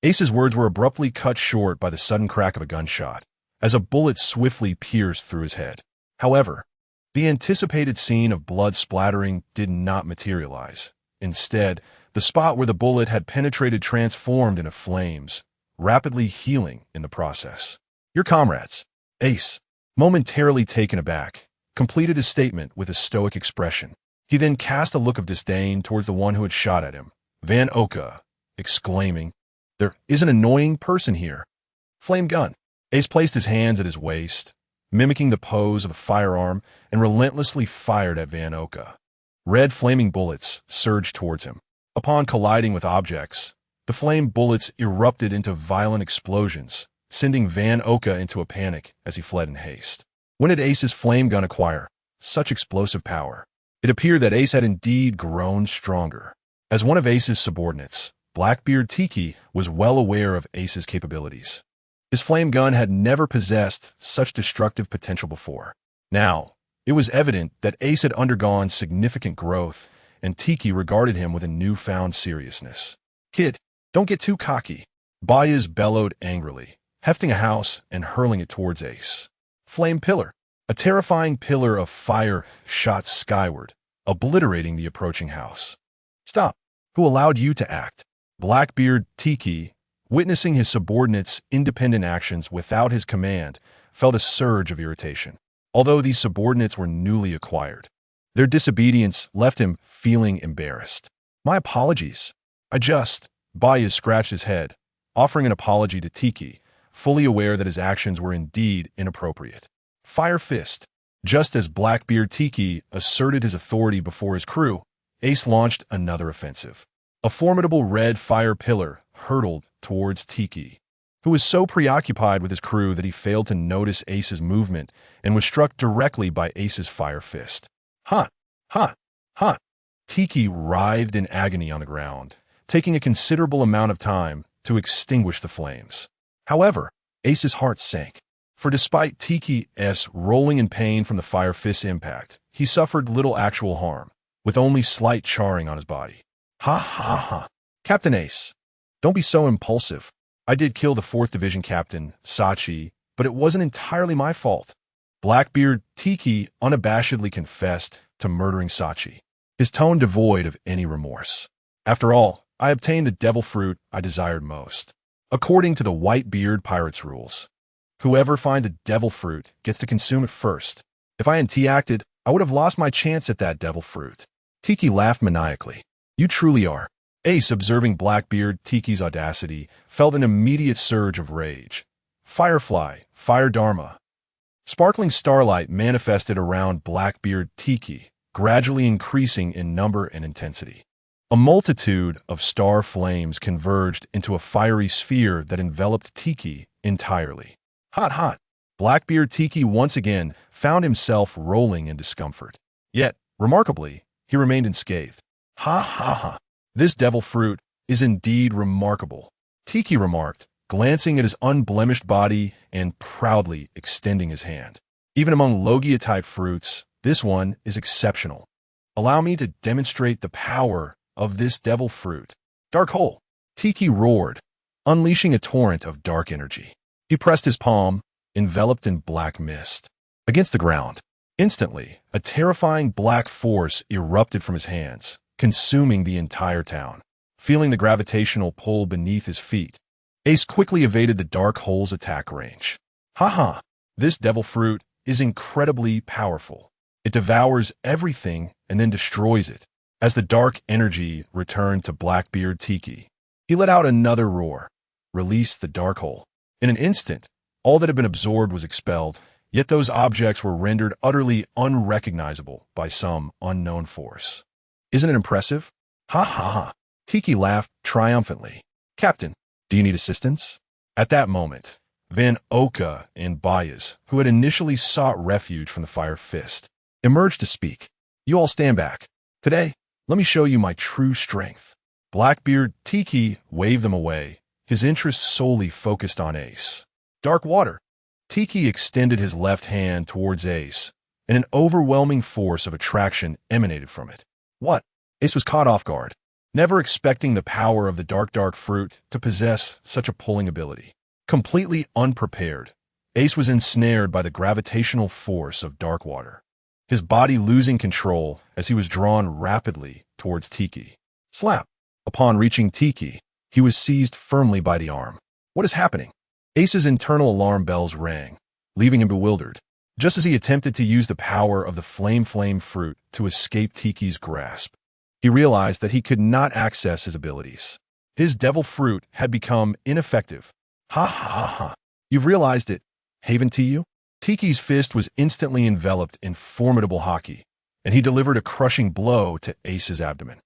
Speaker 1: Ace's words were abruptly cut short by the sudden crack of a gunshot, as a bullet swiftly pierced through his head. However, the anticipated scene of blood splattering did not materialize. Instead, the spot where the bullet had penetrated transformed into flames, rapidly healing in the process. Your comrades, Ace, momentarily taken aback, completed his statement with a stoic expression. He then cast a look of disdain towards the one who had shot at him, Van Oka, exclaiming, "There is an annoying person here." Flame gun. Ace placed his hands at his waist, mimicking the pose of a firearm, and relentlessly fired at Van Oka. Red flaming bullets surged towards him. Upon colliding with objects, the flame bullets erupted into violent explosions, sending Van Oka into a panic as he fled in haste. When did Ace's flame gun acquire such explosive power? It appeared that Ace had indeed grown stronger. As one of Ace's subordinates, Blackbeard Tiki was well aware of Ace's capabilities. His flame gun had never possessed such destructive potential before. Now, it was evident that Ace had undergone significant growth, and Tiki regarded him with a newfound seriousness. "Kid, don't get too cocky," Bayas bellowed angrily, hefting a house and hurling it towards Ace. Flame pillar. A terrifying pillar of fire shot skyward, obliterating the approaching house. "Stop. Who allowed you to act?" Blackbeard Tiki, witnessing his subordinates' independent actions without his command, felt a surge of irritation. Although these subordinates were newly acquired, their disobedience left him feeling embarrassed. "My apologies. Bayas scratched his head, offering an apology to Tiki, fully aware that his actions were indeed inappropriate. Fire fist. Just as Blackbeard Tiki asserted his authority before his crew, Ace launched another offensive. A formidable red fire pillar hurtled towards Tiki, who was so preoccupied with his crew that he failed to notice Ace's movement and was struck directly by Ace's fire fist. Ha! Ha! Ha! Tiki writhed in agony on the ground, taking a considerable amount of time to extinguish the flames. However, Ace's heart sank, for despite Tiki's rolling in pain from the fire fist's impact, he suffered little actual harm, with only slight charring on his body. "Ha ha ha! Captain Ace, don't be so impulsive. I did kill the 4th Division Captain, Sachi, but it wasn't entirely my fault." Blackbeard Tiki unabashedly confessed to murdering Sachi, his tone devoid of any remorse. "After all, I obtained the devil fruit I desired most. According to the Whitebeard Pirates rules, whoever finds a devil fruit gets to consume it first. If I hadn't acted, I would have lost my chance at that devil fruit." Tiki laughed maniacally. "You truly are." Ace, observing Blackbeard Tiki's audacity, felt an immediate surge of rage. Firefly, Fire Dharma. Sparkling starlight manifested around Blackbeard Tiki, gradually increasing in number and intensity. A multitude of star flames converged into a fiery sphere that enveloped Tiki entirely. Hot, hot. Blackbeard Tiki once again found himself rolling in discomfort. Yet, remarkably, he remained unscathed. "Ha ha ha. This devil fruit is indeed remarkable," Tiki remarked, glancing at his unblemished body and proudly extending his hand. "Even among Logia-type fruits, this one is exceptional. Allow me to demonstrate the power of this devil fruit." "Dark hole!" Tiki roared, unleashing a torrent of dark energy. He pressed his palm, enveloped in black mist, against the ground. Instantly, a terrifying black force erupted from his hands, consuming the entire town. Feeling the gravitational pull beneath his feet, Ace quickly evaded the dark hole's attack range. "Ha! This devil fruit is incredibly powerful. It devours everything and then destroys it." As the dark energy returned to Blackbeard Tiki, he let out another roar, released the dark hole. In an instant, all that had been absorbed was expelled, yet those objects were rendered utterly unrecognizable by some unknown force. "Isn't it impressive?" "Ha ha ha!" Tiki laughed triumphantly. "Captain, do you need assistance?" At that moment, Van Oka and Bayas, who had initially sought refuge from the fire fist, emerged to speak. "You all stand back. Today, let me show you my true strength." Blackbeard Tiki waved them away, his interest solely focused on Ace. "Dark water." Tiki extended his left hand towards Ace, and an overwhelming force of attraction emanated from it. What? Ace was caught off guard, never expecting the power of the dark fruit to possess such a pulling ability. Completely unprepared, Ace was ensnared by the gravitational force of dark water, his body losing control as he was drawn rapidly towards Tiki. Slap! Upon reaching Tiki, he was seized firmly by the arm. What is happening? Ace's internal alarm bells rang, leaving him bewildered, just as he attempted to use the power of the flame fruit to escape Tiki's grasp. He realized that he could not access his abilities. His devil fruit had become ineffective. Ha ha ha. You've realized it, haven't you? Tiki's fist was instantly enveloped in formidable haki, and he delivered a crushing blow to Ace's abdomen.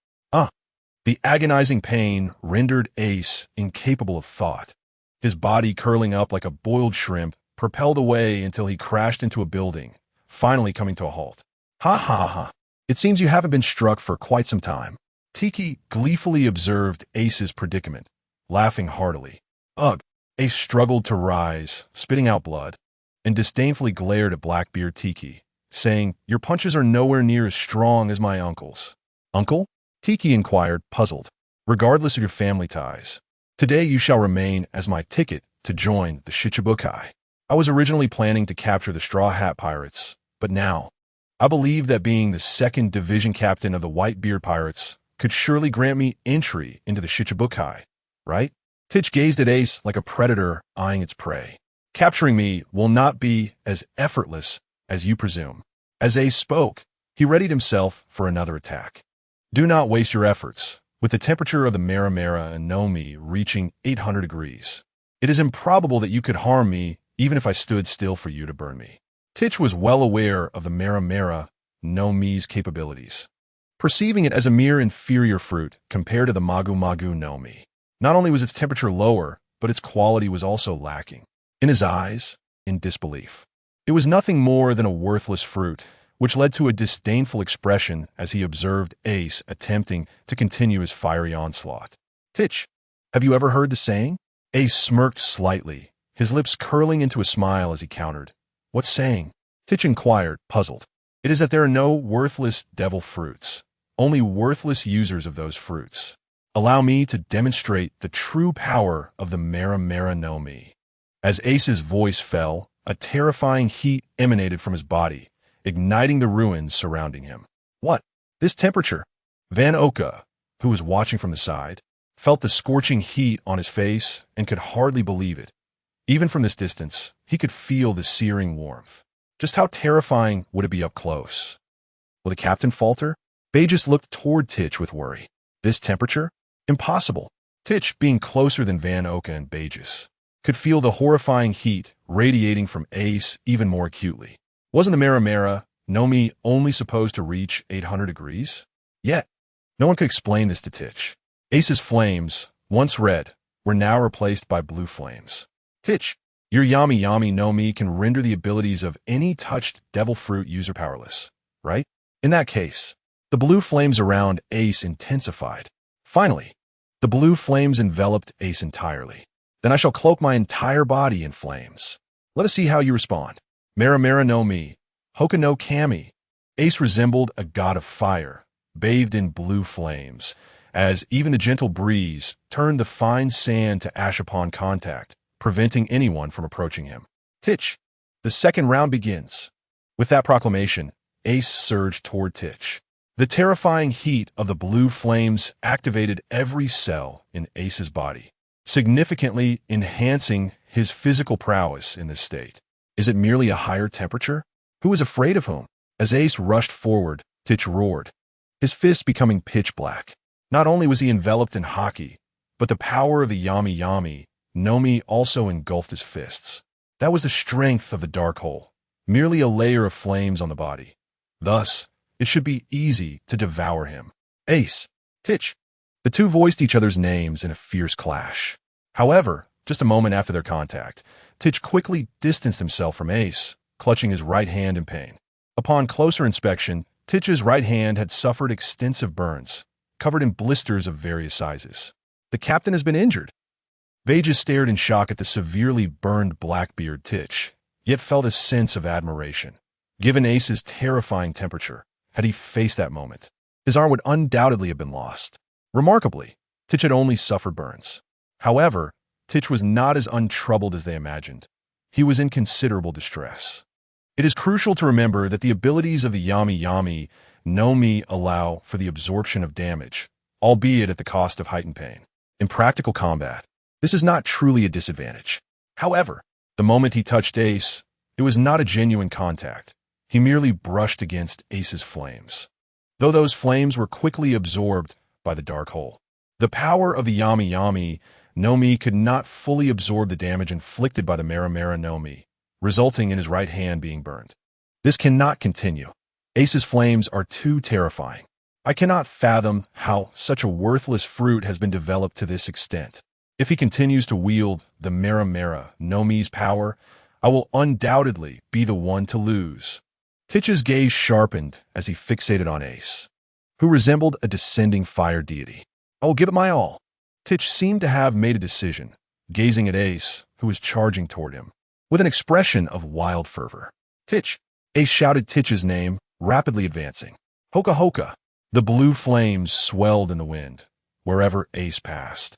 Speaker 1: The agonizing pain rendered Ace incapable of thought. His body, curling up like a boiled shrimp, propelled away until he crashed into a building, finally coming to a halt. Ha ha ha. It seems you haven't been struck for quite some time. Tiki gleefully observed Ace's predicament, laughing heartily. Ugh. Ace struggled to rise, spitting out blood, and disdainfully glared at Blackbeard Tiki, saying, "Your punches are nowhere near as strong as my uncle's." Uncle? Tiki inquired, puzzled. Regardless of your family ties, today you shall remain as my ticket to join the Shichibukai. I was originally planning to capture the Straw Hat Pirates, but now, I believe that being the second division captain of the Whitebeard Pirates could surely grant me entry into the Shichibukai, right? Titch gazed at Ace like a predator eyeing its prey. Capturing me will not be as effortless as you presume. As Ace spoke, he readied himself for another attack. Do not waste your efforts. With the temperature of the Marimara and Nami reaching 800 degrees, it is improbable that you could harm me even if I stood still for you to burn me. Titch was well aware of the Marimara Nomi's capabilities, perceiving it as a mere inferior fruit compared to the Magu Nomi. Not only was its temperature lower, but its quality was also lacking. In his eyes, in disbelief. It was nothing more than a worthless fruit, which led to a disdainful expression as he observed Ace attempting to continue his fiery onslaught. Titch, have you ever heard the saying? Ace smirked slightly, his lips curling into a smile as he countered. What saying? Titch inquired, puzzled. It is that there are no worthless devil fruits, only worthless users of those fruits. Allow me to demonstrate the true power of the Marimara Nomi. As Ace's voice fell, a terrifying heat emanated from his body, igniting the ruins surrounding him. What? This temperature? Van Oka, who was watching from the side, felt the scorching heat on his face and could hardly believe it. Even from this distance, he could feel the searing warmth. Just how terrifying would it be up close? Will the captain falter? Bagus looked toward Titch with worry. This temperature? Impossible. Titch, being closer than Van Oka and Bagus, could feel the horrifying heat radiating from Ace even more acutely. Wasn't the Marimara Nomi only supposed to reach 800 degrees? Yet, no one could explain this to Titch. Ace's flames, once red, were now replaced by blue flames. Titch, your Yami Nomi can render the abilities of any touched devil fruit user powerless, right? In that case, the blue flames around Ace intensified. Finally, the blue flames enveloped Ace entirely. Then I shall cloak my entire body in flames. Let us see how you respond. Marimara Nomi, Hoka no Kami. Ace resembled a god of fire, bathed in blue flames, as even the gentle breeze turned the fine sand to ash upon contact, preventing anyone from approaching him. Titch, the second round begins. With that proclamation, Ace surged toward Titch. The terrifying heat of the blue flames activated every cell in Ace's body, significantly enhancing his physical prowess in this state. Is it merely a higher temperature? Who is afraid of whom? As Ace rushed forward, Titch roared, his fists becoming pitch black. Not only was he enveloped in haki, but the power of the Yami Nomi also engulfed his fists. That was the strength of the dark hole, merely a layer of flames on the body. Thus, it should be easy to devour him. Ace, Titch. The two voiced each other's names in a fierce clash. However, just a moment after their contact, Titch quickly distanced himself from Ace, clutching his right hand in pain. Upon closer inspection, Titch's right hand had suffered extensive burns, covered in blisters of various sizes. The captain has been injured. Bagus stared in shock at the severely burned Blackbeard Titch, yet felt a sense of admiration. Given Ace's terrifying temperature, had he faced that moment, his arm would undoubtedly have been lost. Remarkably, Titch had only suffered burns. However, Titch was not as untroubled as they imagined. He was in considerable distress. It is crucial to remember that the abilities of the Yami no Mi allow for the absorption of damage, albeit at the cost of heightened pain. In practical combat, this is not truly a disadvantage. However, the moment he touched Ace, it was not a genuine contact. He merely brushed against Ace's flames, though those flames were quickly absorbed by the dark hole. The power of the Yami no Mi could not fully absorb the damage inflicted by the MarineMajor no Mi, resulting in his right hand being burned. This cannot continue. Ace's flames are too terrifying. I cannot fathom how such a worthless fruit has been developed to this extent. If he continues to wield the MarineMajor no Mi's power, I will undoubtedly be the one to lose. Titch's gaze sharpened as he fixated on Ace, who resembled a descending fire deity. I will give it my all. Titch seemed to have made a decision, gazing at Ace, who was charging toward him, with an expression of wild fervor. Titch! Ace shouted Titch's name, rapidly advancing. Hoka Hoka! The blue flames swelled in the wind, wherever Ace passed.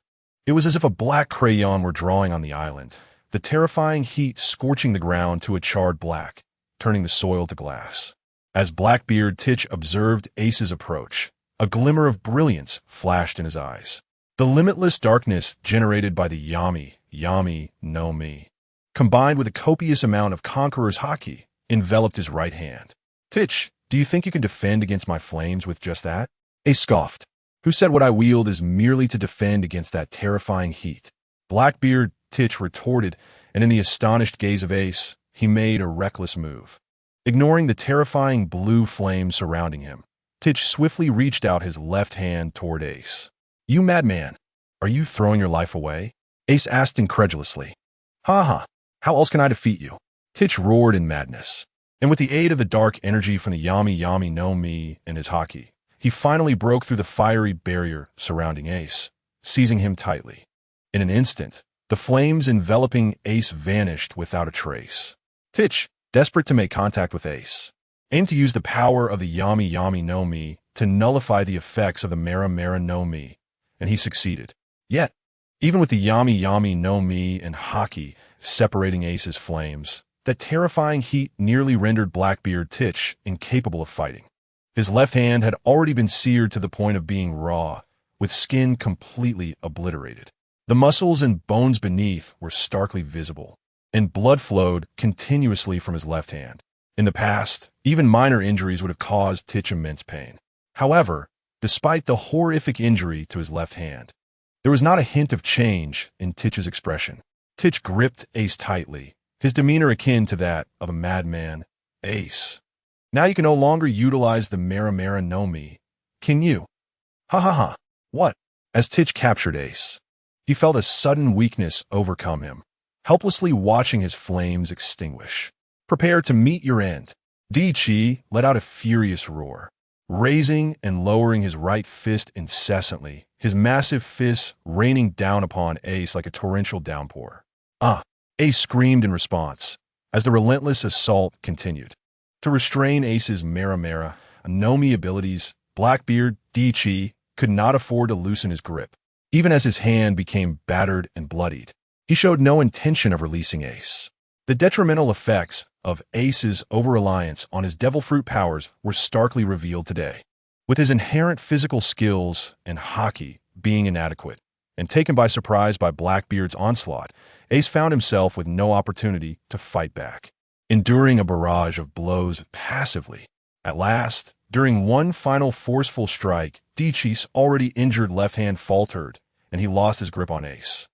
Speaker 1: It was as if a black crayon were drawing on the island, the terrifying heat scorching the ground to a charred black, turning the soil to glass. As Blackbeard Titch observed Ace's approach, a glimmer of brilliance flashed in his eyes. The limitless darkness generated by the Yami no Mi, combined with a copious amount of Conqueror's haki, enveloped his right hand. Titch, do you think you can defend against my flames with just that? Ace scoffed. Who said what I wield is merely to defend against that terrifying heat? Blackbeard Titch retorted, and in the astonished gaze of Ace, he made a reckless move. Ignoring the terrifying blue flames surrounding him, Titch swiftly reached out his left hand toward Ace. You madman, are you throwing your life away? Ace asked incredulously. Ha! How else can I defeat you? Titch roared in madness, and with the aid of the dark energy from the Yami no Mi and his haki, he finally broke through the fiery barrier surrounding Ace, seizing him tightly. In an instant, the flames enveloping Ace vanished without a trace. Titch, desperate to make contact with Ace, aimed to use the power of the Yami no Mi to nullify the effects of the MarineMajor no Mi, and he succeeded. Yet, even with the Yami no Mi and haki separating Ace's flames, that terrifying heat nearly rendered Blackbeard Titch incapable of fighting. His left hand had already been seared to the point of being raw, with skin completely obliterated. The muscles and bones beneath were starkly visible, and blood flowed continuously from his left hand. In the past, even minor injuries would have caused Titch immense pain. However, despite the horrific injury to his left hand, there was not a hint of change in Titch's expression. Titch gripped Ace tightly, his demeanor akin to that of a madman. Ace, now you can no longer utilize the MarineMajor no Mi, can you? Ha! What? As Titch captured Ace, he felt a sudden weakness overcome him, helplessly watching his flames extinguish. Prepare to meet your end. Chi let out a furious roar, raising and lowering his right fist incessantly, his massive fists raining down upon Ace like a torrential downpour. Ace screamed in response, as the relentless assault continued. To restrain Ace's MarineMajor no Mi abilities, Blackbeard Chi could not afford to loosen his grip. Even as his hand became battered and bloodied, he showed no intention of releasing Ace. The detrimental effects of Ace's over-reliance on his devil fruit powers were starkly revealed today. With his inherent physical skills and haki being inadequate, and taken by surprise by Blackbeard's onslaught, Ace found himself with no opportunity to fight back, enduring a barrage of blows passively. At last, during one final forceful strike, Chi's already injured left hand faltered, and he lost his grip on Ace.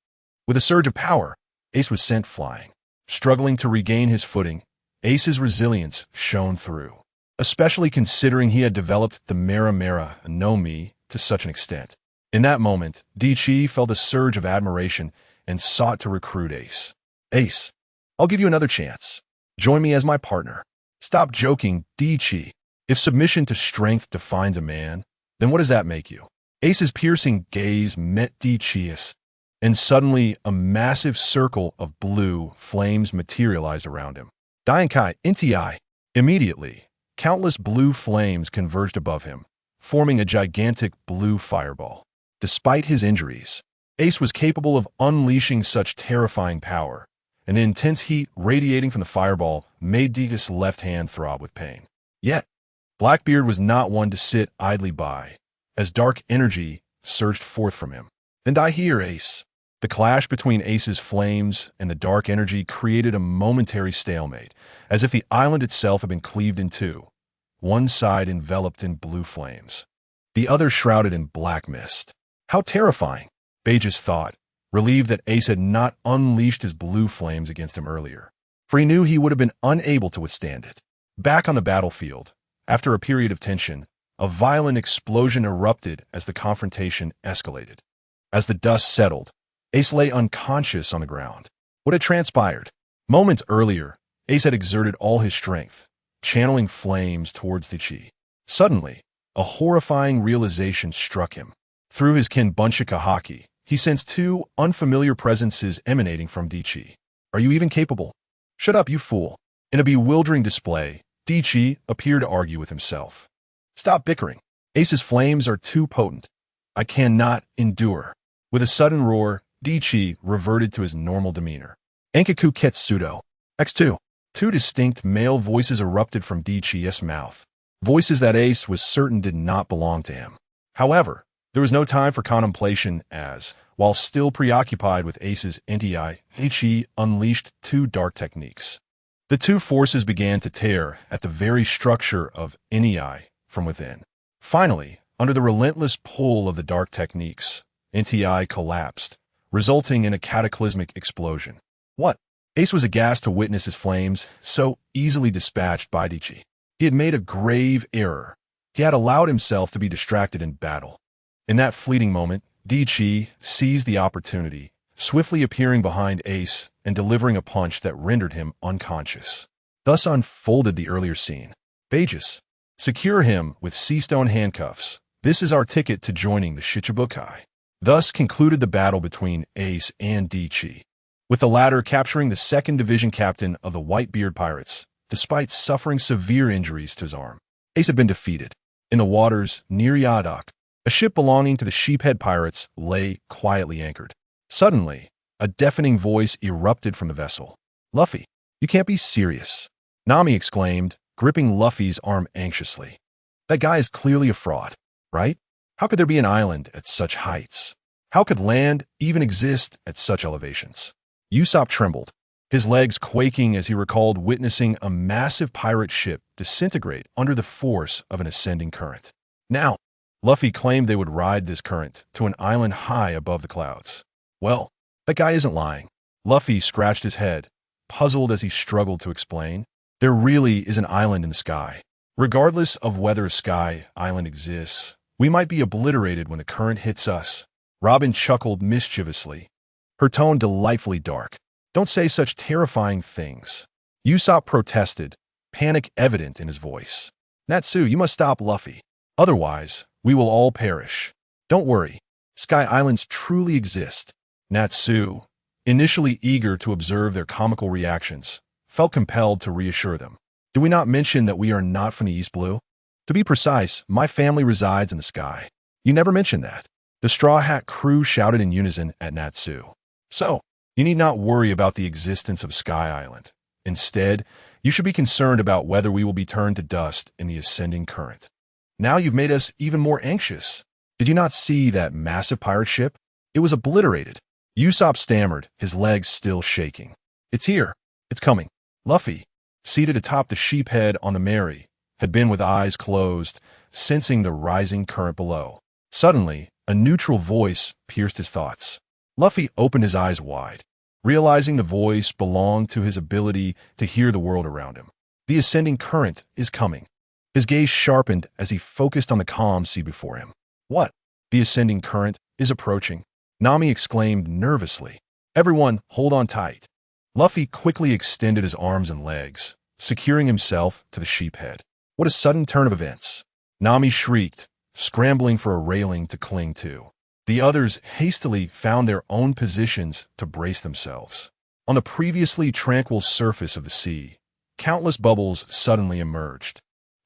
Speaker 1: With a surge of power, Ace was sent flying. Struggling to regain his footing, Ace's resilience shone through, especially considering he had developed the MarineMajor no Mi to such an extent. In that moment, Chi felt a surge of admiration and sought to recruit Ace. Ace, I'll give you another chance. Join me as my partner. Stop joking, Chi. If submission to strength defines a man, then what does that make you? Ace's piercing gaze met Chi's, and suddenly a massive circle of blue flames materialized around him. Diankai Entei. Immediately, countless blue flames converged above him, forming a gigantic blue fireball. Despite his injuries, Ace was capable of unleashing such terrifying power, and the intense heat radiating from the fireball made Degas' left hand throb with pain. Yet, Blackbeard was not one to sit idly by, as dark energy surged forth from him. "And I hear, Ace." The clash between Ace's flames and the dark energy created a momentary stalemate, as if the island itself had been cleaved in two, one side enveloped in blue flames, the other shrouded in black mist. How terrifying, Bejas thought, relieved that Ace had not unleashed his blue flames against him earlier, for he knew he would have been unable to withstand it. Back on the battlefield, after a period of tension, a violent explosion erupted as the confrontation escalated. As the dust settled, Ace lay unconscious on the ground. What had transpired? Moments earlier, Ace had exerted all his strength, channeling flames towards the chi. Suddenly, a horrifying realization struck him. Through his Kinbunshika haki, he sensed two unfamiliar presences emanating from Dichi. "Are you even capable?" "Shut up, you fool." In a bewildering display, Dichi appeared to argue with himself. "Stop bickering. Ace's flames are too potent. I cannot endure." With a sudden roar, Dichi reverted to his normal demeanor. "Enkaku Ketsudo." X2. Two distinct male voices erupted from Dichi's mouth, voices that Ace was certain did not belong to him. However, there was no time for contemplation as, while still preoccupied with Ace's Entei, Dichi unleashed two dark techniques. The two forces began to tear at the very structure of Entei from within. Finally, under the relentless pull of the dark techniques, Entei collapsed, resulting in a cataclysmic explosion. What? Ace was aghast to witness his flames so easily dispatched by Dichi. He had made a grave error. He had allowed himself to be distracted in battle. In that fleeting moment, Dichi seized the opportunity, swiftly appearing behind Ace and delivering a punch that rendered him unconscious. Thus unfolded the earlier scene. Bejas, secure him with sea-stone handcuffs. This is our ticket to joining the Shichibukai. Thus concluded the battle between Ace and Dichi, with the latter capturing the 2nd Division captain of the Whitebeard Pirates, despite suffering severe injuries to his arm. Ace had been defeated. In the waters near Yadak, a ship belonging to the Sheephead Pirates lay quietly anchored. Suddenly, a deafening voice erupted from the vessel. "Luffy, you can't be serious," Nami exclaimed, gripping Luffy's arm anxiously. "That guy is clearly a fraud, right? How could there be an island at such heights? How could land even exist at such elevations?" Usopp trembled, his legs quaking as he recalled witnessing a massive pirate ship disintegrate under the force of an ascending current. Now, Luffy claimed they would ride this current to an island high above the clouds. Well, that guy isn't lying. Luffy scratched his head, puzzled as he struggled to explain. There really is an island in the sky. Regardless of whether a sky island exists, we might be obliterated when the current hits us. Robin chuckled mischievously, her tone delightfully dark. "Don't say such terrifying things." Usopp protested, panic evident in his voice. "Natsu, you must stop Luffy. Otherwise, we will all perish." "Don't worry. Sky Islands truly exist." Natsu, initially eager to observe their comical reactions, felt compelled to reassure them. "Did we not mention that we are not from the East Blue? To be precise, my family resides in the sky." "You never mentioned that." The Straw Hat crew shouted in unison at Natsu. "So, you need not worry about the existence of Sky Island. Instead, you should be concerned about whether we will be turned to dust in the ascending current." "Now you've made us even more anxious. Did you not see that massive pirate ship? It was obliterated." Usopp stammered, his legs still shaking. "It's here. It's coming." Luffy, seated atop the sheephead on the Mary, had been with eyes closed, sensing the rising current below. Suddenly, a neutral voice pierced his thoughts. Luffy opened his eyes wide, realizing the voice belonged to his ability to hear the world around him. The ascending current is coming. His gaze sharpened as he focused on the calm sea before him. "What? The ascending current is approaching," Nami exclaimed nervously. "Everyone, hold on tight." Luffy quickly extended his arms and legs, securing himself to the sheephead. What a sudden turn of events! Nami shrieked, scrambling for a railing to cling to. The others hastily found their own positions to brace themselves. On the previously tranquil surface of the sea, countless bubbles suddenly emerged,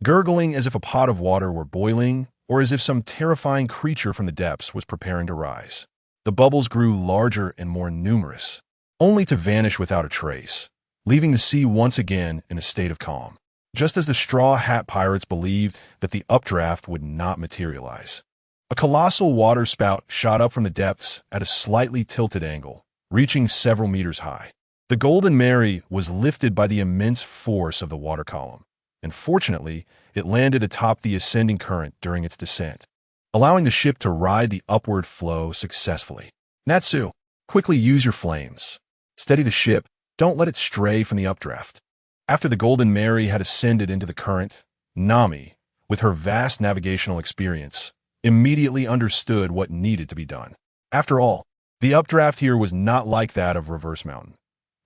Speaker 1: gurgling as if a pot of water were boiling or as if some terrifying creature from the depths was preparing to rise. The bubbles grew larger and more numerous, only to vanish without a trace, leaving the sea once again in a state of calm, just as the Straw Hat Pirates believed that the updraft would not materialize. A colossal water spout shot up from the depths at a slightly tilted angle, reaching several meters high. The Golden Mary was lifted by the immense force of the water column, and fortunately, it landed atop the ascending current during its descent, allowing the ship to ride the upward flow successfully. Natsu, quickly use your flames. Steady the ship, don't let it stray from the updraft. After the Golden Mary had ascended into the current, Nami, with her vast navigational experience, immediately understood what needed to be done. After all, the updraft here was not like that of Reverse Mountain.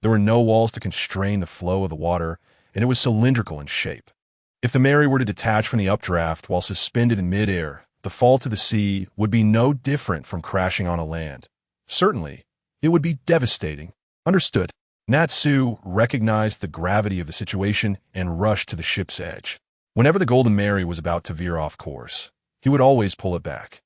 Speaker 1: There were no walls to constrain the flow of the water, and it was cylindrical in shape. If the Mary were to detach from the updraft while suspended in midair, the fall to the sea would be no different from crashing on a land. Certainly, it would be devastating. Understood. Natsu recognized the gravity of the situation and rushed to the ship's edge. Whenever the Golden Mary was about to veer off course, he would always pull it back.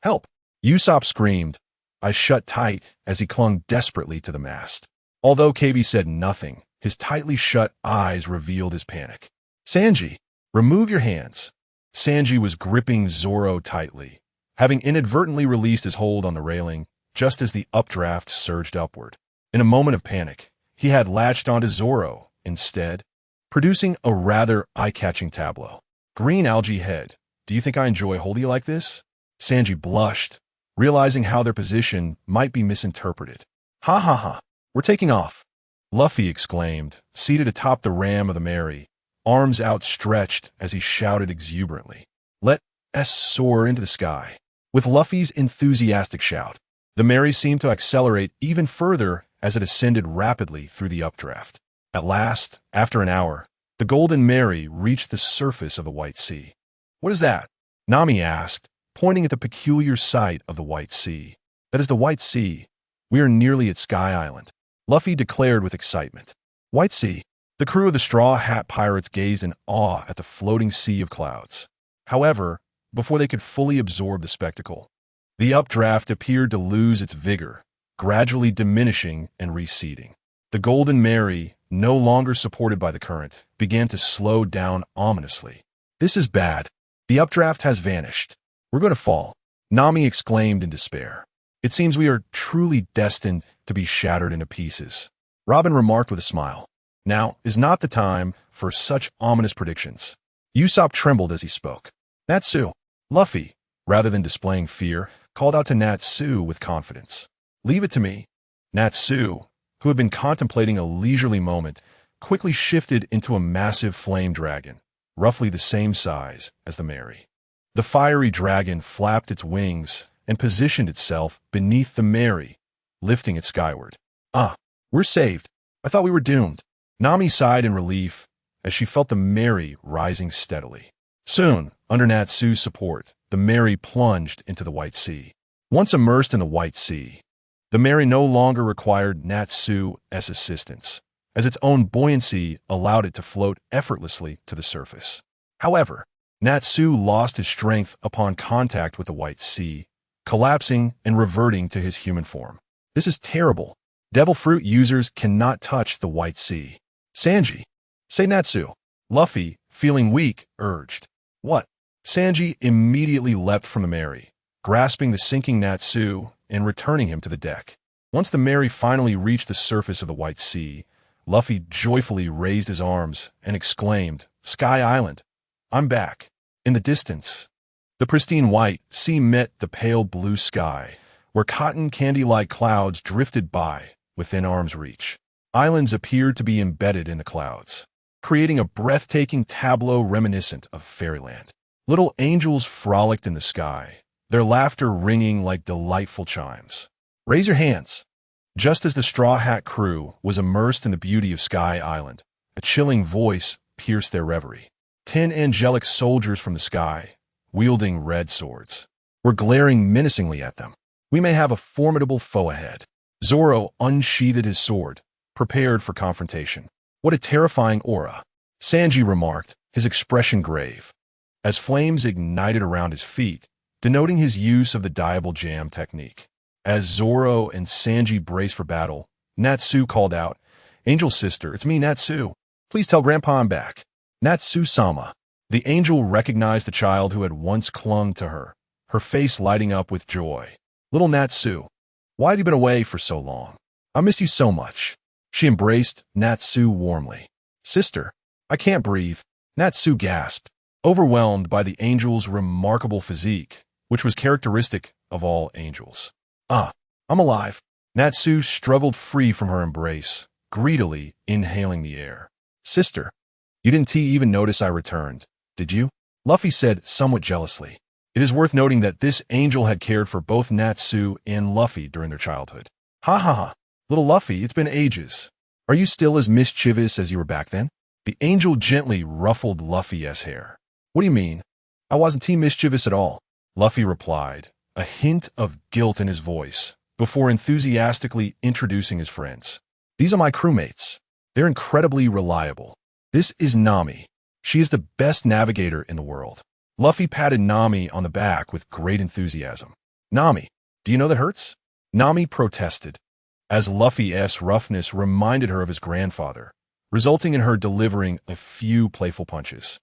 Speaker 1: Help! Usopp screamed, eyes shut tight as he clung desperately to the mast. Although KB said nothing, his tightly shut eyes revealed his panic. Sanji, remove your hands. Sanji was gripping Zoro tightly, having inadvertently released his hold on the railing just as the updraft surged upward. In a moment of panic, he had latched onto Zoro instead, producing a rather eye-catching tableau. Green algae head, do you think I enjoy holding you like this? Sanji blushed, realizing how their position might be misinterpreted. Ha ha ha, we're taking off. Luffy exclaimed, seated atop the ram of the Mary, arms outstretched as he shouted exuberantly. Let us soar into the sky. With Luffy's enthusiastic shout, the Mary seemed to accelerate even further as it ascended rapidly through the updraft. At last, after an hour, the Golden Mary reached the surface of the White Sea. What is that? Nami asked, pointing at the peculiar sight of the White Sea. That is the White Sea. We are nearly at Sky Island, Luffy declared with excitement. White Sea. The crew of the Straw Hat Pirates gazed in awe at the floating sea of clouds. However, before they could fully absorb the spectacle, the updraft appeared to lose its vigor, gradually diminishing and receding. The Golden Mary, no longer supported by the current, began to slow down ominously. This is bad. The updraft has vanished. We're going to fall, Nami exclaimed in despair. It seems we are truly destined to be shattered into pieces, Robin remarked with a smile. Now is not the time for such ominous predictions. Usopp trembled as he spoke. Natsu, Luffy, rather than displaying fear, called out to Natsu with confidence. Leave it to me. Natsu, who had been contemplating a leisurely moment, quickly shifted into a massive flame dragon, roughly the same size as the Mary. The fiery dragon flapped its wings and positioned itself beneath the Mary, lifting it skyward. We're saved. I thought we were doomed. Nami sighed in relief as she felt the Mary rising steadily. Soon, under Natsu's support, the Mary plunged into the White Sea. Once immersed in the White Sea, the Mary no longer required Natsu's assistance, as its own buoyancy allowed it to float effortlessly to the surface. However, Natsu lost his strength upon contact with the White Sea, collapsing and reverting to his human form. This is terrible. Devil Fruit users cannot touch the White Sea. Sanji, say Natsu. Luffy, feeling weak, urged. What? Sanji immediately leapt from the Mary, grasping the sinking Natsu and returning him to the deck. Once the Mary finally reached the surface of the White Sea, Luffy joyfully raised his arms and exclaimed, Sky Island, I'm back. In the distance, the pristine white sea met the pale blue sky, where cotton candy-like clouds drifted by within arm's reach. Islands appeared to be embedded in the clouds, creating a breathtaking tableau reminiscent of fairyland. Little angels frolicked in the sky, their laughter ringing like delightful chimes. Raise your hands. Just as the Straw Hat crew was immersed in the beauty of Sky Island, a chilling voice pierced their reverie. 10 angelic soldiers from the sky, wielding red swords, were glaring menacingly at them. We may have a formidable foe ahead. Zoro unsheathed his sword, prepared for confrontation. What a terrifying aura, Sanji remarked, his expression grave, as flames ignited around his feet, denoting his use of the diable jam technique. As Zoro and Sanji braced for battle, Natsu called out, "Angel sister, it's me, Natsu. Please tell Grandpa I'm back." Natsu-sama. The angel recognized the child who had once clung to her, her face lighting up with joy. "Little Natsu, why have you been away for so long? I miss you so much." She embraced Natsu warmly. "Sister, I can't breathe," Natsu gasped, overwhelmed by the angel's remarkable physique, which was characteristic of all angels. "Ah, I'm alive." Natsu struggled free from her embrace, greedily inhaling the air. "Sister, you didn't even notice I returned, did you?" Luffy said somewhat jealously. It is worth noting that this angel had cared for both Natsu and Luffy during their childhood. "Ha ha ha, little Luffy, it's been ages. Are you still as mischievous as you were back then?" The angel gently ruffled Luffy's hair. "What do you mean? I wasn't mischievous at all," Luffy replied, a hint of guilt in his voice, before enthusiastically introducing his friends. "These are my crewmates. They're incredibly reliable. This is Nami. She is the best navigator in the world." Luffy patted Nami on the back with great enthusiasm. "Nami, do you know that hurts?" Nami protested, as Luffy's roughness reminded her of his grandfather, resulting in her delivering a few playful punches.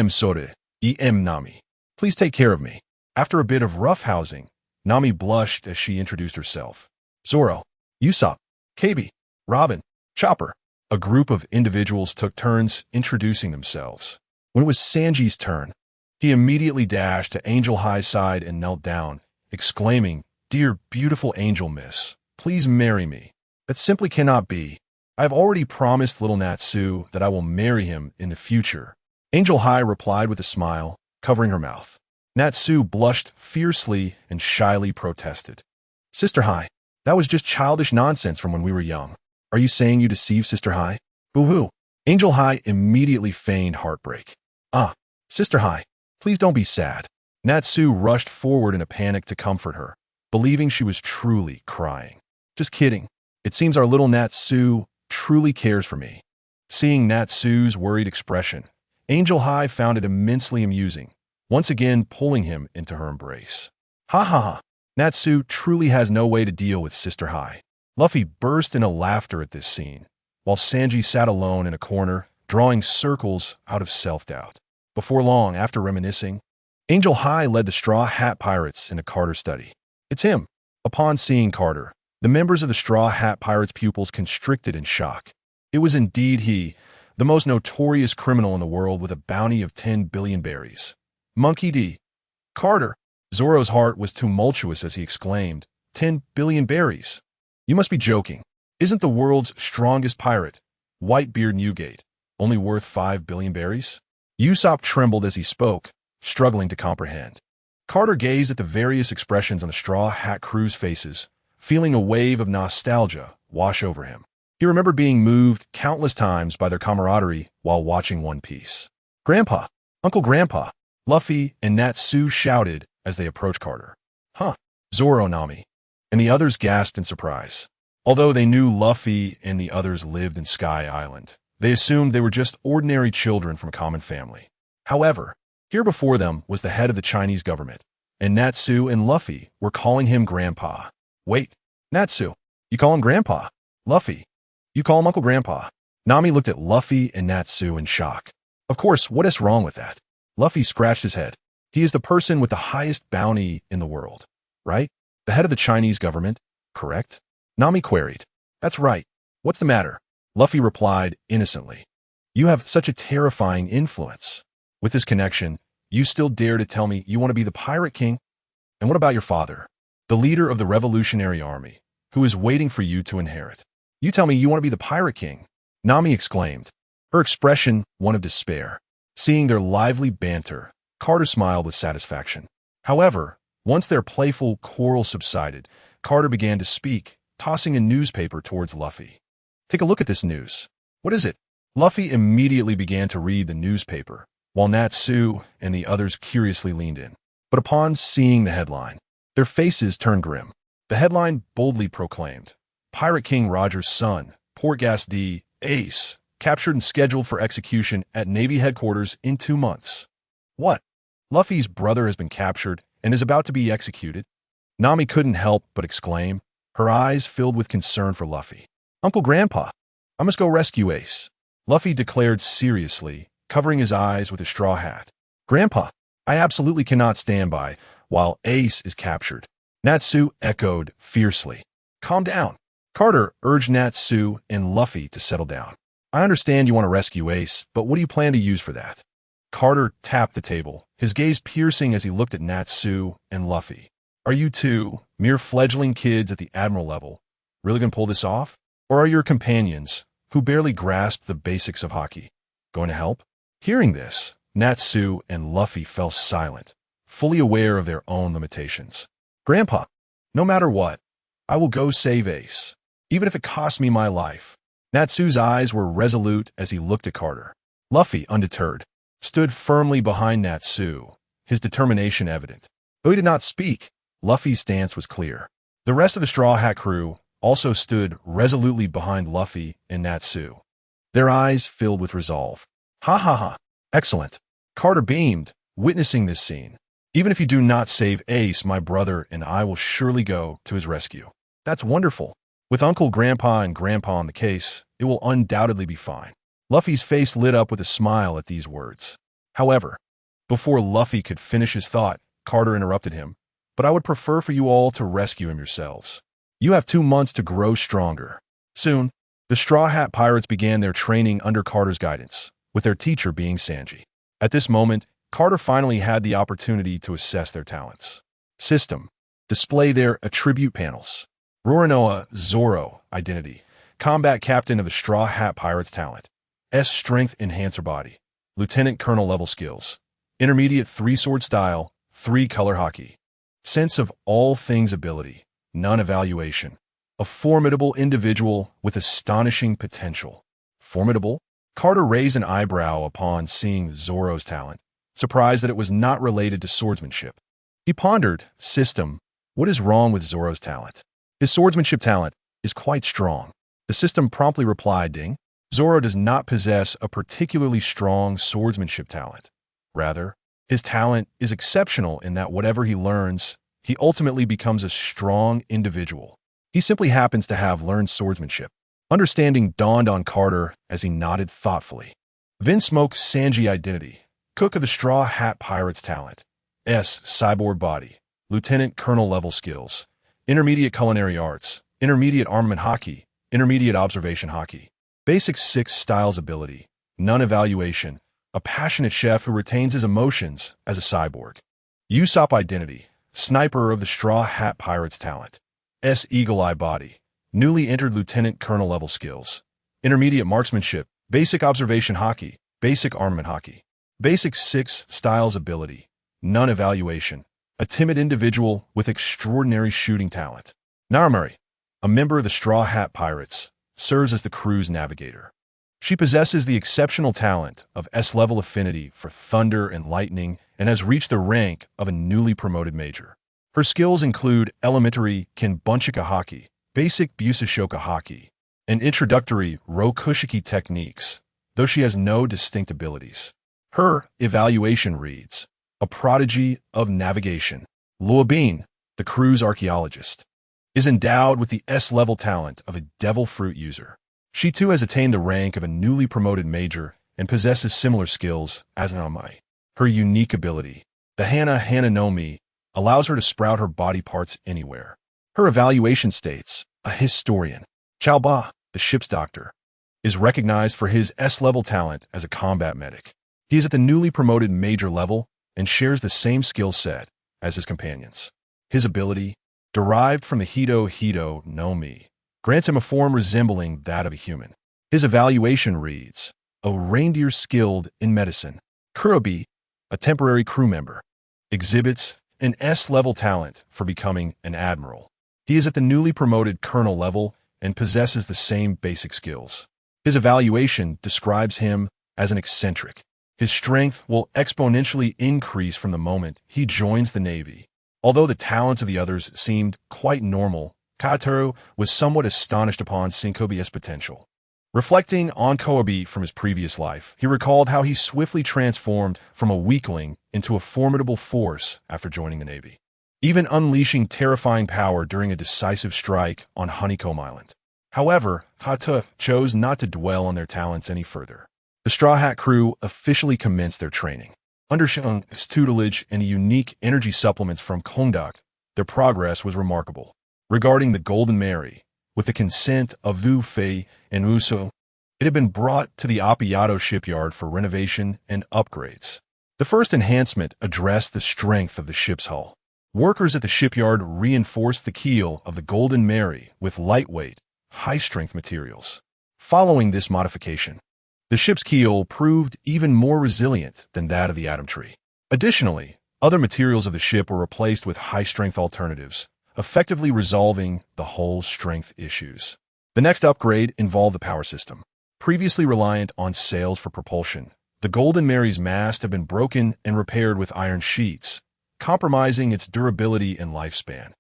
Speaker 1: Sore, Nami. Please take care of me." After a bit of roughhousing, Nami blushed as she introduced herself. "Zoro, Usopp, Kabi, Robin, Chopper." A group of individuals took turns introducing themselves. When it was Sanji's turn, he immediately dashed to Angel High's side and knelt down, exclaiming, "Dear beautiful Angel Miss, please marry me." "That simply cannot be. I have already promised little Natsu that I will marry him in the future." Angel High replied with a smile, covering her mouth. Natsu blushed fiercely and shyly protested. "Sister High, that was just childish nonsense from when we were young. Are you saying you deceived Sister High?" "Boo-hoo." Angel High immediately feigned heartbreak. "Ah, Sister High, please don't be sad." Natsu rushed forward in a panic to comfort her, believing she was truly crying. "Just kidding. It seems our little Natsu truly cares for me." Seeing Natsu's worried expression, Angel High found it immensely amusing, once again pulling him into her embrace. "Ha ha ha. Natsu truly has no way to deal with Sister High." Luffy burst into laughter at this scene, while Sanji sat alone in a corner, drawing circles out of self-doubt. Before long, after reminiscing, Angel High led the Straw Hat Pirates into Carter's study. "It's him." Upon seeing Carter, the members of the Straw Hat Pirates' pupils constricted in shock. It was indeed he, the most notorious criminal in the world with a bounty of 10 billion berries. "Monkey D. Carter." Zoro's heart was tumultuous as he exclaimed, 10 billion berries? You must be joking. Isn't the world's strongest pirate, Whitebeard Newgate, only worth 5 billion berries? Usopp trembled as he spoke, struggling to comprehend. Carter gazed at the various expressions on the Straw Hat crew's faces, feeling a wave of nostalgia wash over him. He remembered being moved countless times by their camaraderie while watching One Piece. "Grandpa! Uncle Grandpa!" Luffy and Natsu shouted as they approached Carter. "Huh, Zoro, Nami," and the others gasped in surprise. Although they knew Luffy and the others lived in Sky Island, they assumed they were just ordinary children from a common family. However, here before them was the head of the Chinese government, and Natsu and Luffy were calling him Grandpa. "Wait, Natsu, you call him Grandpa? Luffy, you call him Uncle Grandpa?" Nami looked at Luffy and Natsu in shock. Of course, what is wrong with that? Luffy scratched his head. He is the person with the highest bounty in the world, right? The head of the Chinese government, correct? Nami queried. "That's right. What's the matter?" Luffy replied innocently. "You have such a terrifying influence. With this connection, you still dare to tell me you want to be the Pirate King? And what about your father, the leader of the Revolutionary Army, who is waiting for you to inherit? You tell me you want to be the Pirate King?" Nami exclaimed, her expression one of despair. Seeing their lively banter, Carter smiled with satisfaction. However, once their playful quarrel subsided, Carter began to speak, tossing a newspaper towards Luffy. "Take a look at this news. What is it?" Luffy immediately began to read the newspaper, while Natsu and the others curiously leaned in. But upon seeing the headline, their faces turned grim. The headline boldly proclaimed, "Pirate King Roger's son, Portgas D. Ace, captured and scheduled for execution at Navy headquarters in 2 months. What? Luffy's brother has been captured and is about to be executed? Nami couldn't help but exclaim, her eyes filled with concern for Luffy. Uncle Grandpa, I must go rescue Ace, Luffy declared seriously, covering his eyes with his straw hat. Grandpa, I absolutely cannot stand by while Ace is captured, Natsu echoed fiercely. Calm down. Carter urged Natsu and Luffy to settle down. I understand you want to rescue Ace, but what do you plan to use for that? Carter tapped the table, his gaze piercing as he looked at Natsu and Luffy. Are you two, mere fledgling kids at the Admiral level, really going to pull this off? Or are your companions, who barely grasp the basics of hockey, going to help? Hearing this, Natsu and Luffy fell silent, fully aware of their own limitations. Grandpa, no matter what, I will go save Ace, even if it costs me my life. Natsu's eyes were resolute as he looked at Carter. Luffy, undeterred, stood firmly behind Natsu, his determination evident. Though he did not speak, Luffy's stance was clear. The rest of the Straw Hat crew also stood resolutely behind Luffy and Natsu, their eyes filled with resolve. Ha ha ha. Excellent. Carter beamed, witnessing this scene. Even if you do not save Ace, my brother and I will surely go to his rescue. That's wonderful. With Uncle, Grandpa, and Grandpa on the case, it will undoubtedly be fine. Luffy's face lit up with a smile at these words. However, before Luffy could finish his thought, Carter interrupted him. But I would prefer for you all to rescue him yourselves. You have 2 months to grow stronger. Soon, the Straw Hat Pirates began their training under Carter's guidance, with their teacher being Sanji. At this moment, Carter finally had the opportunity to assess their talents. System. Display their attribute panels. Roronoa Zoro Identity. Combat Captain of the Straw Hat Pirates Talent. S Strength Enhancer Body. Lieutenant Colonel level skills. Intermediate 3-sword style, 3-color hockey. Sense of all things ability. None evaluation. A formidable individual with astonishing potential. Formidable? Carter raised an eyebrow upon seeing Zoro's talent, surprised that it was not related to swordsmanship. He pondered, system, what is wrong with Zoro's talent? His swordsmanship talent is quite strong. The system promptly replied, ding. Zoro does not possess a particularly strong swordsmanship talent. Rather, his talent is exceptional in that whatever he learns, he ultimately becomes a strong individual. He simply happens to have learned swordsmanship. Understanding dawned on Carter as he nodded thoughtfully. Vinsmoke Sanji Identity. Cook of the Straw Hat Pirates Talent. S. Cyborg Body. Lieutenant Colonel level skills. Intermediate Culinary Arts. Intermediate Armament Hockey. Intermediate Observation Hockey. Basic 6 Styles Ability. None evaluation. A passionate chef who retains his emotions as a cyborg. Usopp Identity. Sniper of the Straw Hat Pirates Talent. S. Eagle Eye Body. Newly entered Lieutenant Colonel level skills. Intermediate Marksmanship. Basic Observation Hockey. Basic Armament Hockey. Basic 6 Styles Ability. None evaluation. A timid individual with extraordinary shooting talent. Nami, a member of the Straw Hat Pirates, serves as the crew's navigator. She possesses the exceptional talent of S-level affinity for thunder and lightning and has reached the rank of a newly promoted major. Her skills include elementary Kenbunchika Hockey, basic Busashoka Hockey, and introductory Rokushiki techniques, though she has no distinct abilities. Her evaluation reads, a prodigy of navigation. Luabine, the crew's archaeologist, is endowed with the S-level talent of a devil fruit user. She too has attained the rank of a newly promoted major and possesses similar skills as Nami. Her unique ability, the Hana no Mi, allows her to sprout her body parts anywhere. Her evaluation states, a historian, Chaoba, the ship's doctor, is recognized for his S-level talent as a combat medic. He is at the newly promoted major level and shares the same skill set as his companions. His ability, derived from the Hito no Mi, grants him a form resembling that of a human. His evaluation reads, a reindeer skilled in medicine. Kurobi, a temporary crew member, exhibits an S-level talent for becoming an admiral. He is at the newly promoted colonel level and possesses the same basic skills. His evaluation describes him as an eccentric. His strength will exponentially increase from the moment he joins the Navy. Although the talents of the others seemed quite normal, Kataru was somewhat astonished upon Skypiea's potential. Reflecting on Koabe from his previous life, he recalled how he swiftly transformed from a weakling into a formidable force after joining the Navy, even unleashing terrifying power during a decisive strike on Honeycomb Island. However, Hata chose not to dwell on their talents any further. The Straw Hat crew officially commenced their training. Under Shung's tutelage and the unique energy supplements from Kondak, their progress was remarkable. Regarding the Golden Mary, with the consent of Vu Fei and Usopp, it had been brought to the Appiato shipyard for renovation and upgrades. The first enhancement addressed the strength of the ship's hull. Workers at the shipyard reinforced the keel of the Golden Mary with lightweight, high-strength materials. Following this modification, the ship's keel proved even more resilient than that of the Atom Tree. Additionally, other materials of the ship were replaced with high-strength alternatives, effectively resolving the hull strength issues. The next upgrade involved the power system. Previously reliant on sails for propulsion, the Golden Mary's mast had been broken and repaired with iron sheets, compromising its durability and lifespan,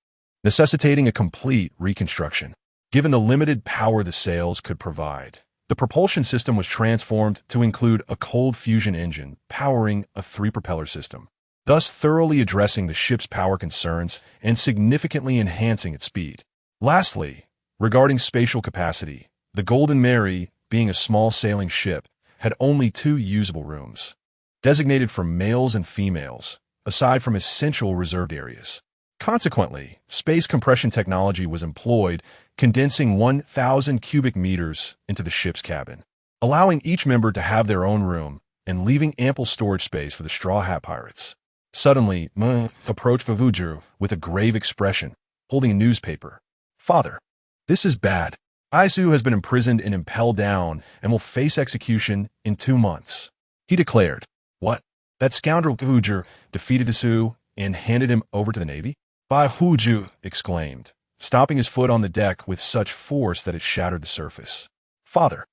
Speaker 1: necessitating a complete reconstruction. Given the limited power the sails could provide, the propulsion system was transformed to include a cold fusion engine powering a 3-propeller system, thus thoroughly addressing the ship's power concerns and significantly enhancing its speed. Lastly, regarding spatial capacity, the Golden Mary, being a small sailing ship, had only 2 usable rooms, designated for males and females, aside from essential reserved areas. Consequently, space compression technology was employed, condensing 1,000 cubic meters into the ship's cabin, allowing each member to have their own room and leaving ample storage space for the Straw Hat Pirates. Suddenly, approached Vavujuru with a grave expression, holding a newspaper. "Father, this is bad. Isu has been imprisoned and impelled down and will face execution in 2 months," he declared. "What? That scoundrel Vavujuru defeated Isu and handed him over to the Navy?" Vavujuru exclaimed, stomping his foot on the deck with such force that it shattered the surface. "Father,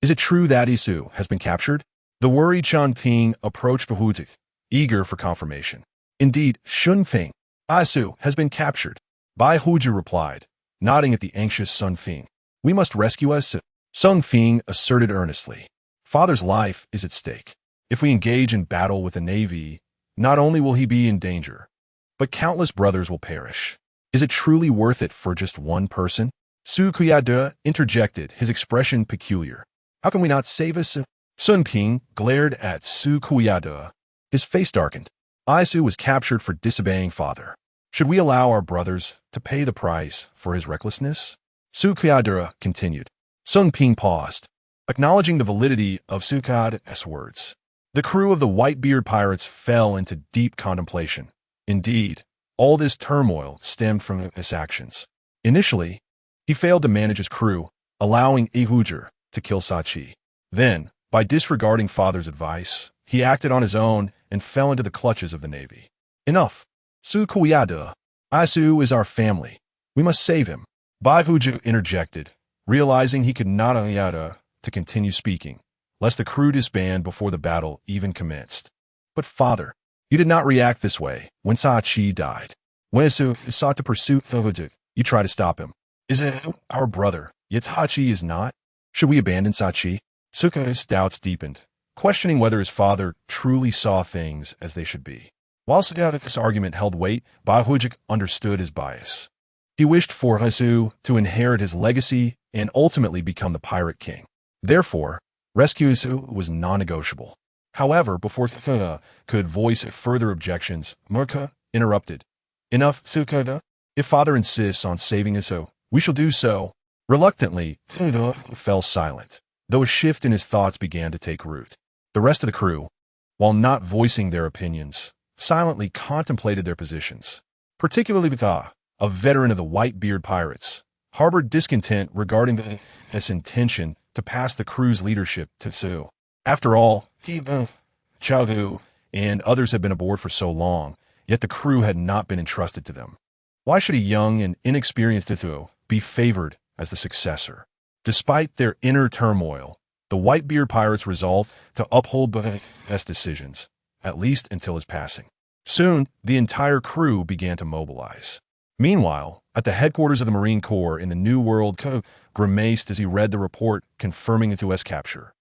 Speaker 1: is it true that Isu has been captured?" The worried Ping approached Vavujuru, eager for confirmation. "Indeed, Ping, Isu has been captured," Vavujuru replied, nodding at the anxious Ping. "We must rescue Isu," Ping asserted earnestly. "Father's life is at stake. If we engage in battle with the Navy, not only will he be in danger, but countless brothers will perish. Is it truly worth it for just one person?" Sukuyada interjected, his expression peculiar. "How can we not save Isu?" Ping glared at Sukuyada. His face darkened. Isu was captured for disobeying father. Should we allow our brothers to pay the price for his recklessness? Sukuyada continued. Ping paused, acknowledging the validity of Sukuyada's words. The crew of the Whitebeard pirates fell into deep contemplation. Indeed, all this turmoil stemmed from his actions. Initially, he failed to manage his crew, allowing Ihujir to kill Sachi. Then, by disregarding father's advice, he acted on his own and fell into the clutches of the Navy. "Enough. Sukuyada. Isu is our family. We must save him." Baihuju interjected, realizing he could not allow to continue speaking, lest the crew disband before the battle even commenced. "But father, you did not react this way when Sachi died. When Isu sought to pursue Vavujuru, you tried to stop him. Is it our brother, yet Sachi is not? Should we abandon Sachi?" Sukuyada's doubts deepened, questioning whether his father truly saw things as they should be. While Sukuyada's argument held weight, Baihuju understood his bias. He wished for Isu to inherit his legacy and ultimately become the pirate king. Therefore, rescue Isu was non-negotiable. However, before Sukuyada could voice further objections, Murka interrupted. "Enough, Sukuyada. If father insists on saving Isu, we shall do so." Reluctantly, Sukuyada fell silent, though a shift in his thoughts began to take root. The rest of the crew, while not voicing their opinions, silently contemplated their positions. Particularly Vika, a veteran of the Whitebeard pirates, harbored discontent regarding his intention to pass the crew's leadership to Isu. After all, he, Chaogu, and others had been aboard for so long, yet the crew had not been entrusted to them. Why should a young and inexperienced Isu be favored as the successor? Despite their inner turmoil, the Whitebeard pirates resolved to uphold B's decisions, at least until his passing. Soon, the entire crew began to mobilize. Meanwhile, at the headquarters of the Marine Corps in the New World, Ko grimaced as he read the report confirming Entei's capture.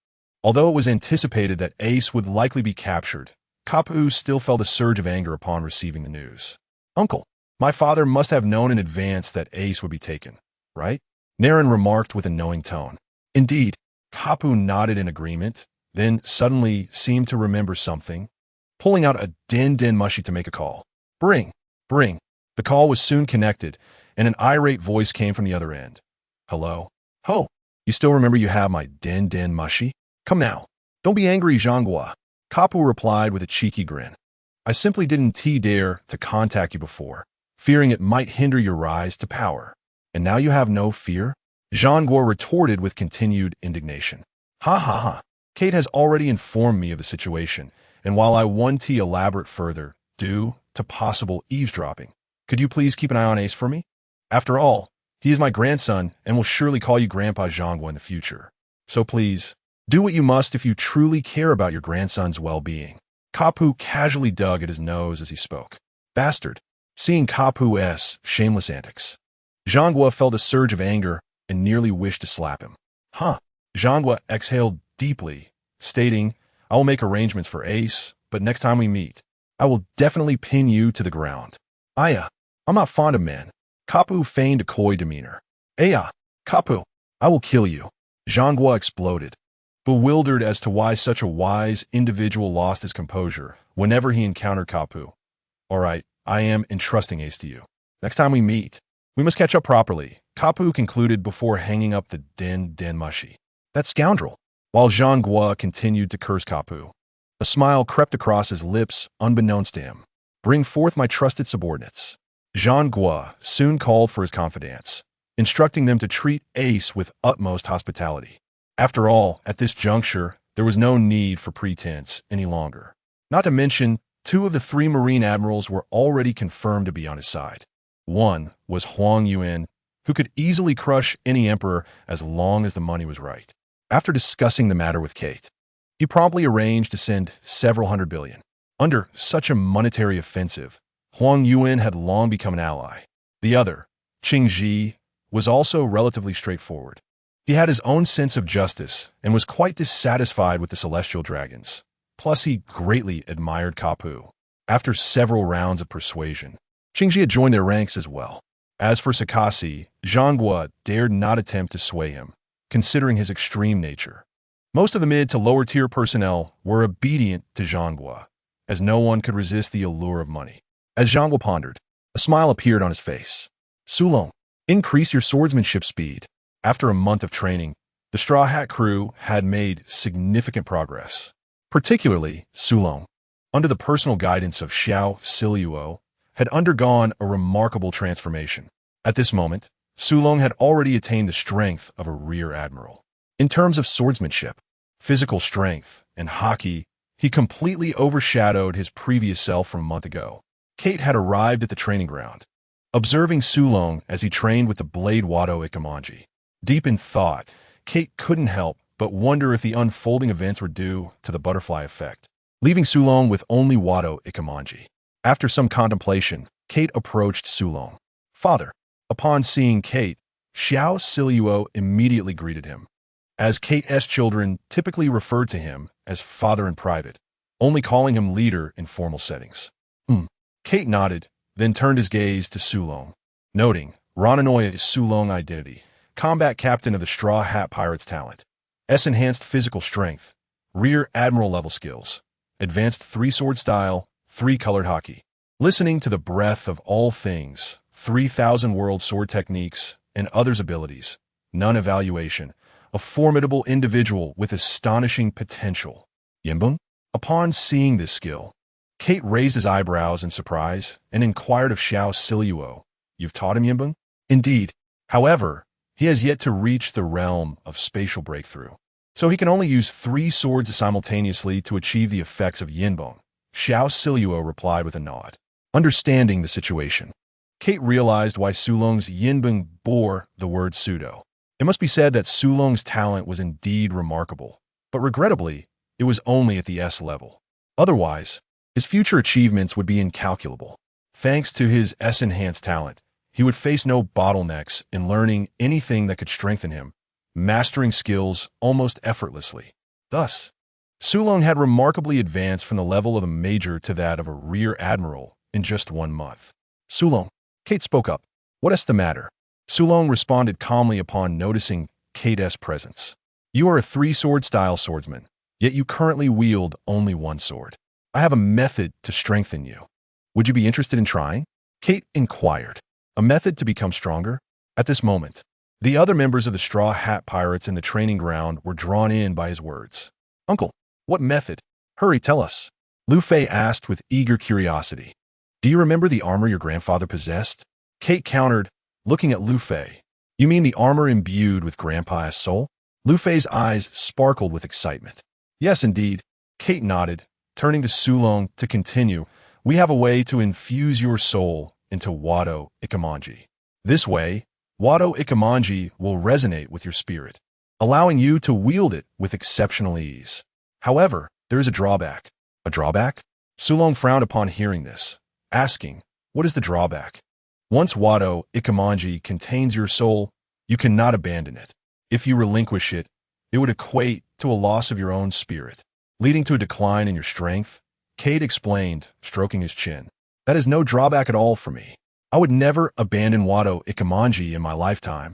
Speaker 1: Although it was anticipated that Ace would likely be captured, Kapu still felt a surge of anger upon receiving the news. "Uncle, my father must have known in advance that Ace would be taken, right?" Naren remarked with a knowing tone. Indeed, Kapu nodded in agreement, then suddenly seemed to remember something, pulling out a den mushy to make a call. Bring. The call was soon connected, and an irate voice came from the other end. "Hello? Ho, you still remember you have my den mushy? Come now. Don't be angry, Zhanghua." Kapu replied with a cheeky grin. "I simply didn't dare to contact you before, fearing it might hinder your rise to power. And now you have no fear?" Zhanghua retorted with continued indignation. Ha. Kate has already informed me of the situation, and while I want to elaborate further, due to possible eavesdropping, could you please keep an eye on Ace for me? After all, he is my grandson and will surely call you Grandpa Zhanghua in the future. So please, do what you must if you truly care about your grandson's well-being. Kapu casually dug at his nose as he spoke. Bastard. Seeing Kapu's shameless antics, Zhanghua felt a surge of anger and nearly wished to slap him. Zhanghua exhaled deeply, stating, "I will make arrangements for Ace, but next time we meet, I will definitely pin you to the ground." I'm not fond of men." Kapu feigned a coy demeanor. Kapu, I will kill you." Zhanghua exploded, bewildered as to why such a wise individual lost his composure whenever he encountered Kapu. "All right, I am entrusting Ace to you. Next time we meet, we must catch up properly," Kapu concluded before hanging up the den mushy. "That scoundrel." While Zhanghua continued to curse Kapu, a smile crept across his lips unbeknownst to him. "Bring forth my trusted subordinates." Zhanghua soon called for his confidants, instructing them to treat Ace with utmost hospitality. After all, at this juncture, there was no need for pretense any longer. Not to mention, 2 of the 3 Marine admirals were already confirmed to be on his side. One was Huang Yuan, who could easily crush any emperor as long as the money was right. After discussing the matter with Kate, he promptly arranged to send several hundred billion. Under such a monetary offensive, Huang Yuan had long become an ally. The other, Qing Ji, was also relatively straightforward. He had his own sense of justice and was quite dissatisfied with the celestial dragons. Plus, he greatly admired Kapu. After several rounds of persuasion, Qing Ji had joined their ranks as well. As for Sakasi, Zhanghua dared not attempt to sway him, considering his extreme nature. Most of the mid to lower tier personnel were obedient to Zhanghua, as no one could resist the allure of money. As Zhanghua pondered, a smile appeared on his face. "Sulong, increase your swordsmanship speed." After a month of training, the Straw Hat crew had made significant progress. Particularly, Sulong, under the personal guidance of Xiao Siluo, had undergone a remarkable transformation. At this moment, Sulong had already attained the strength of a rear admiral. In terms of swordsmanship, physical strength, and hockey, he completely overshadowed his previous self from a month ago. Kate had arrived at the training ground, observing Sulong as he trained with the blade Wado Ikemonji. Deep in thought, Kate couldn't help but wonder if the unfolding events were due to the butterfly effect, leaving Sulong with only Wado Ikemonji. After some contemplation, Kate approached Sulong. "Father." Upon seeing Kate, Xiao Siluo immediately greeted him. As Kate's children typically referred to him as father in private, only calling him leader in formal settings. Kate nodded, then turned his gaze to Sulong, noting Rananoya's Sulong identity, combat captain of the Straw Hat Pirates talent, enhanced physical strength, rear admiral level skills, advanced 3-sword style, 3-colored hockey. Listening to the breadth of all things, 3,000 world sword techniques, and others' abilities, none evaluation, a formidable individual with astonishing potential. Yimbung? Upon seeing this skill, Kate raised his eyebrows in surprise and inquired of Xiao Siluo, "You've taught him, Yimbung?" "Indeed. However, he has yet to reach the realm of spatial breakthrough, so he can only use 3 swords simultaneously to achieve the effects of Yinbong," Xiao Siluo replied with a nod. Understanding the situation, Kate realized why Sulong's Yinbong bore the word pseudo. It must be said that Sulong's talent was indeed remarkable, but regrettably, it was only at the S level. Otherwise, his future achievements would be incalculable. Thanks to his S-enhanced talent, he would face no bottlenecks in learning anything that could strengthen him, mastering skills almost effortlessly. Thus, Sulong had remarkably advanced from the level of a major to that of a rear admiral in just 1 month. Sulong, Kate spoke up. What is the matter? Sulong responded calmly upon noticing Kate's presence. You are a 3-sword style swordsman, yet you currently wield only 1 sword. I have a method to strengthen you. Would you be interested in trying? Kate inquired. A method to become stronger? At this moment, the other members of the Straw Hat Pirates in the training ground were drawn in by his words. Uncle, what method? Hurry, tell us. Luffy asked with eager curiosity. Do you remember the armor your grandfather possessed? Kate countered, looking at Luffy. You mean the armor imbued with Grandpa's soul? Luffy's eyes sparkled with excitement. Yes, indeed. Kate nodded, turning to Sulong to continue. We have a way to infuse your soul into Wado Ikemonji. This way, Wado Ikemonji will resonate with your spirit, allowing you to wield it with exceptional ease. However, there is a drawback. A drawback? Sulong frowned upon hearing this, asking, what is the drawback? Once Wado Ikemonji contains your soul, you cannot abandon it. If you relinquish it, it would equate to a loss of your own spirit, leading to a decline in your strength. Kate explained, stroking his chin. That is no drawback at all for me. I would never abandon Wado Ikemonji in my lifetime.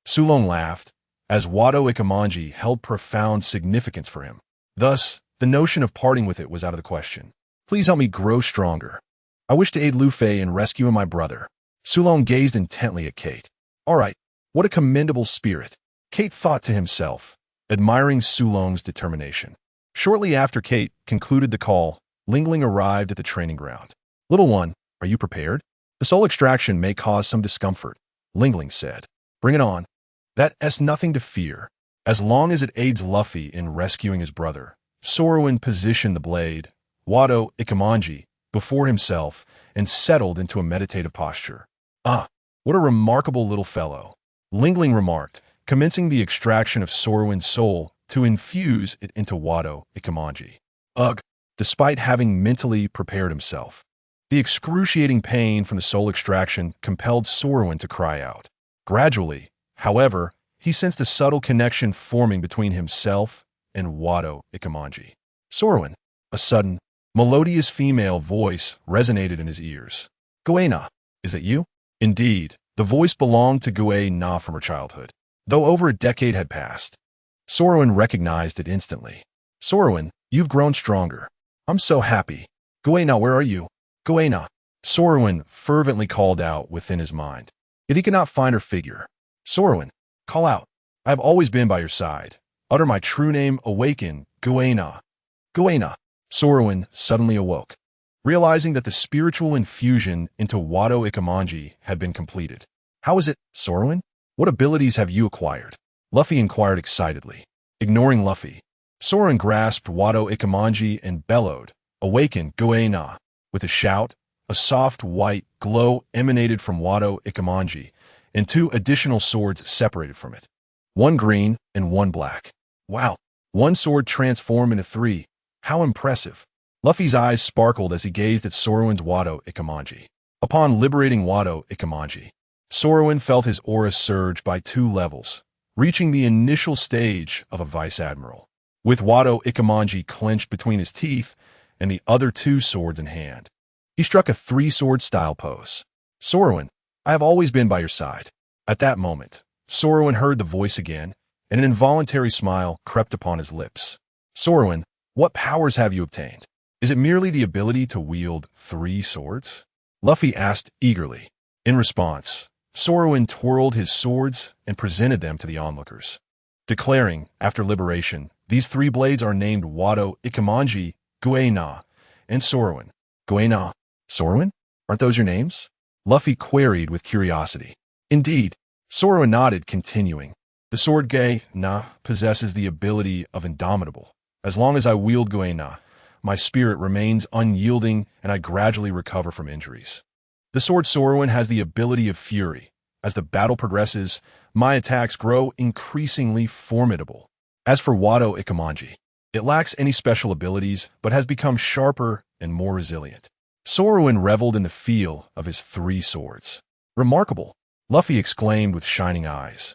Speaker 1: Sulong laughed, as Wado Ikemonji held profound significance for him. Thus, the notion of parting with it was out of the question. Please help me grow stronger. I wish to aid Luffy in rescuing my brother. Sulong gazed intently at Kate. All right, what a commendable spirit. Kate thought to himself, admiring Sulong's determination. Shortly after Kate concluded the call, Lingling arrived at the training ground. Little one, are you prepared? The soul extraction may cause some discomfort, Lingling said. Bring it on. That's nothing to fear. As long as it aids Luffy in rescuing his brother, Zoro positioned the blade, Wado Ikemonji, before himself and settled into a meditative posture. Ah, what a remarkable little fellow, Lingling remarked, commencing the extraction of Zoro's soul to infuse it into Wado Ikemonji. Ugh, despite having mentally prepared himself. The excruciating pain from the soul extraction compelled Zoro to cry out. Gradually, however, he sensed a subtle connection forming between himself and Wado Ikemonji. Zoro, a sudden, melodious female voice resonated in his ears. Guena, is that you? Indeed, the voice belonged to Guena from her childhood. Though over a decade had passed, Zoro recognized it instantly. Zoro, you've grown stronger. I'm so happy. Guena, where are you? Guena. Zoro fervently called out within his mind. Yet he could not find her figure. Zoro, call out. I have always been by your side. Utter my true name, awaken, Guena. Guena. Zoro suddenly awoke, realizing that the spiritual infusion into Wado Ikemonji had been completed. How is it, Zoro? What abilities have you acquired? Luffy inquired excitedly. Ignoring Luffy, Zoro grasped Wado Ikemonji and bellowed, Awaken, Guena. With a shout, a soft white glow emanated from Wado Ikemonji, and 2 additional swords separated from it. 1 green and 1 black. Wow, 1 sword transformed into 3. How impressive. Luffy's eyes sparkled as he gazed at Zoro's Wado Ikemonji. Upon liberating Wado Ikemonji, Zoro felt his aura surge by 2 levels, reaching the initial stage of a vice admiral. With Wado Ikemonji clenched between his teeth and the other 2 swords in hand, he struck a 3-sword style pose. Zoro, I have always been by your side. At that moment, Zoro heard the voice again, and an involuntary smile crept upon his lips. Zoro, what powers have you obtained? Is it merely the ability to wield 3 swords? Luffy asked eagerly. In response, Zoro twirled his swords and presented them to the onlookers, declaring, after liberation, these 3 blades are named Wado Ikemonji, Guena, and Zoro. Guena, Zoro? Aren't those your names? Luffy queried with curiosity. Indeed, Zoro nodded, continuing. The sword Guena possesses the ability of indomitable. As long as I wield Guena, my spirit remains unyielding and I gradually recover from injuries. The sword Zoro has the ability of fury. As the battle progresses, my attacks grow increasingly formidable. As for Wado Ikemonji, it lacks any special abilities but has become sharper and more resilient. Zoro reveled in the feel of his 3 swords. Remarkable, Luffy exclaimed with shining eyes.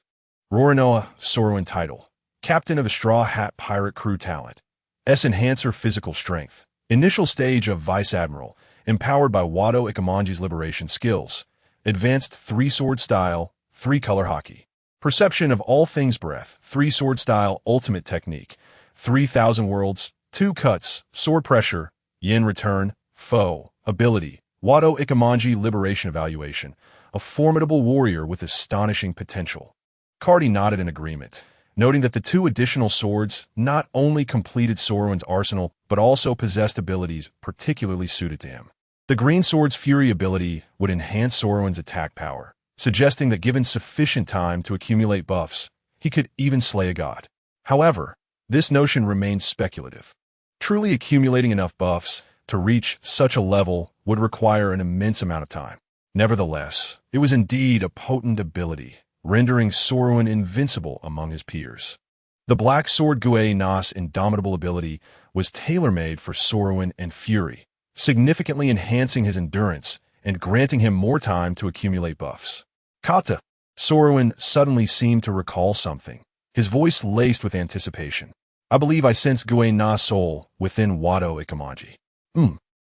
Speaker 1: Roronoa, Zoro title. Captain of a Straw Hat Pirate Crew talent. Enhancer physical strength. Initial stage of Vice Admiral, empowered by Wado Ikamanji's liberation skills. Advanced 3-sword style, 3-color hockey. Perception of all things breath, 3-sword style ultimate technique. 3,000 worlds, 2 cuts, sword pressure, yin return, foe, ability. Wado Ikamanji liberation evaluation. A formidable warrior with astonishing potential. Cardi nodded in agreement, noting that the 2 additional swords not only completed Zoro's arsenal, but also possessed abilities particularly suited to him. The green sword's Fury ability would enhance Zoro's attack power, suggesting that given sufficient time to accumulate buffs, he could even slay a god. However, this notion remains speculative. Truly accumulating enough buffs to reach such a level would require an immense amount of time. Nevertheless, it was indeed a potent ability, rendering Zoro invincible among his peers. The Black Sword Gue Nas indomitable ability was tailor-made for Zoro and Fury, significantly enhancing his endurance and granting him more time to accumulate buffs. Kata. Zoro suddenly seemed to recall something, his voice laced with anticipation. I believe I sense Gue Na soul within Wado Ikamanji.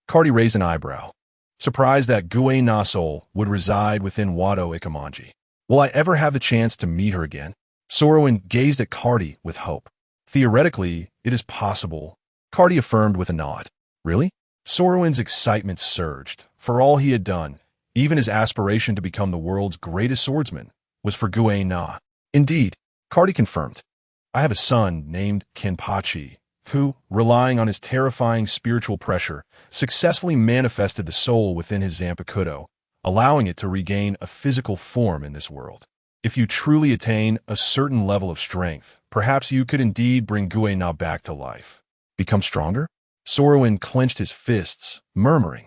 Speaker 1: Cardi raised an eyebrow, surprised that Gue Na soul would reside within Wado Ikamanji. Will I ever have the chance to meet her again? Zoro gazed at Cardi with hope. Theoretically, it is possible, Cardi affirmed with a nod. Really? Zoro's excitement surged. For all he had done, even his aspiration to become the world's greatest swordsman, was for Gue Na. Indeed, Cardi confirmed. I have a son named Kenpachi, who, relying on his terrifying spiritual pressure, successfully manifested the soul within his Zanpakuto, allowing it to regain a physical form in this world. If you truly attain a certain level of strength, perhaps you could indeed bring Gue Na back to life. Become stronger? Zoro clenched his fists, murmuring,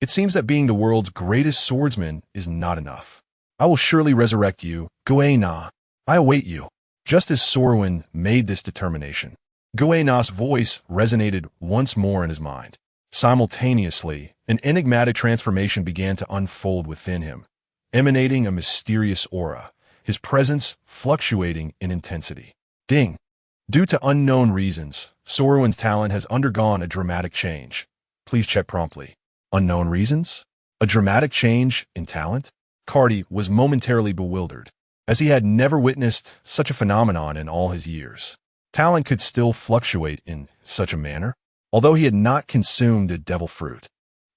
Speaker 1: It seems that being the world's greatest swordsman is not enough. I will surely resurrect you, Gue Na. I await you. Just as Zoro made this determination, Gue Na's voice resonated once more in his mind. Simultaneously, an enigmatic transformation began to unfold within him, emanating a mysterious aura, his presence fluctuating in intensity. Ding! Due to unknown reasons, Zoro's talent has undergone a dramatic change. Please check promptly. Unknown reasons? A dramatic change in talent? Cardi was momentarily bewildered, as he had never witnessed such a phenomenon in all his years. Talent could still fluctuate in such a manner, although he had not consumed a devil fruit.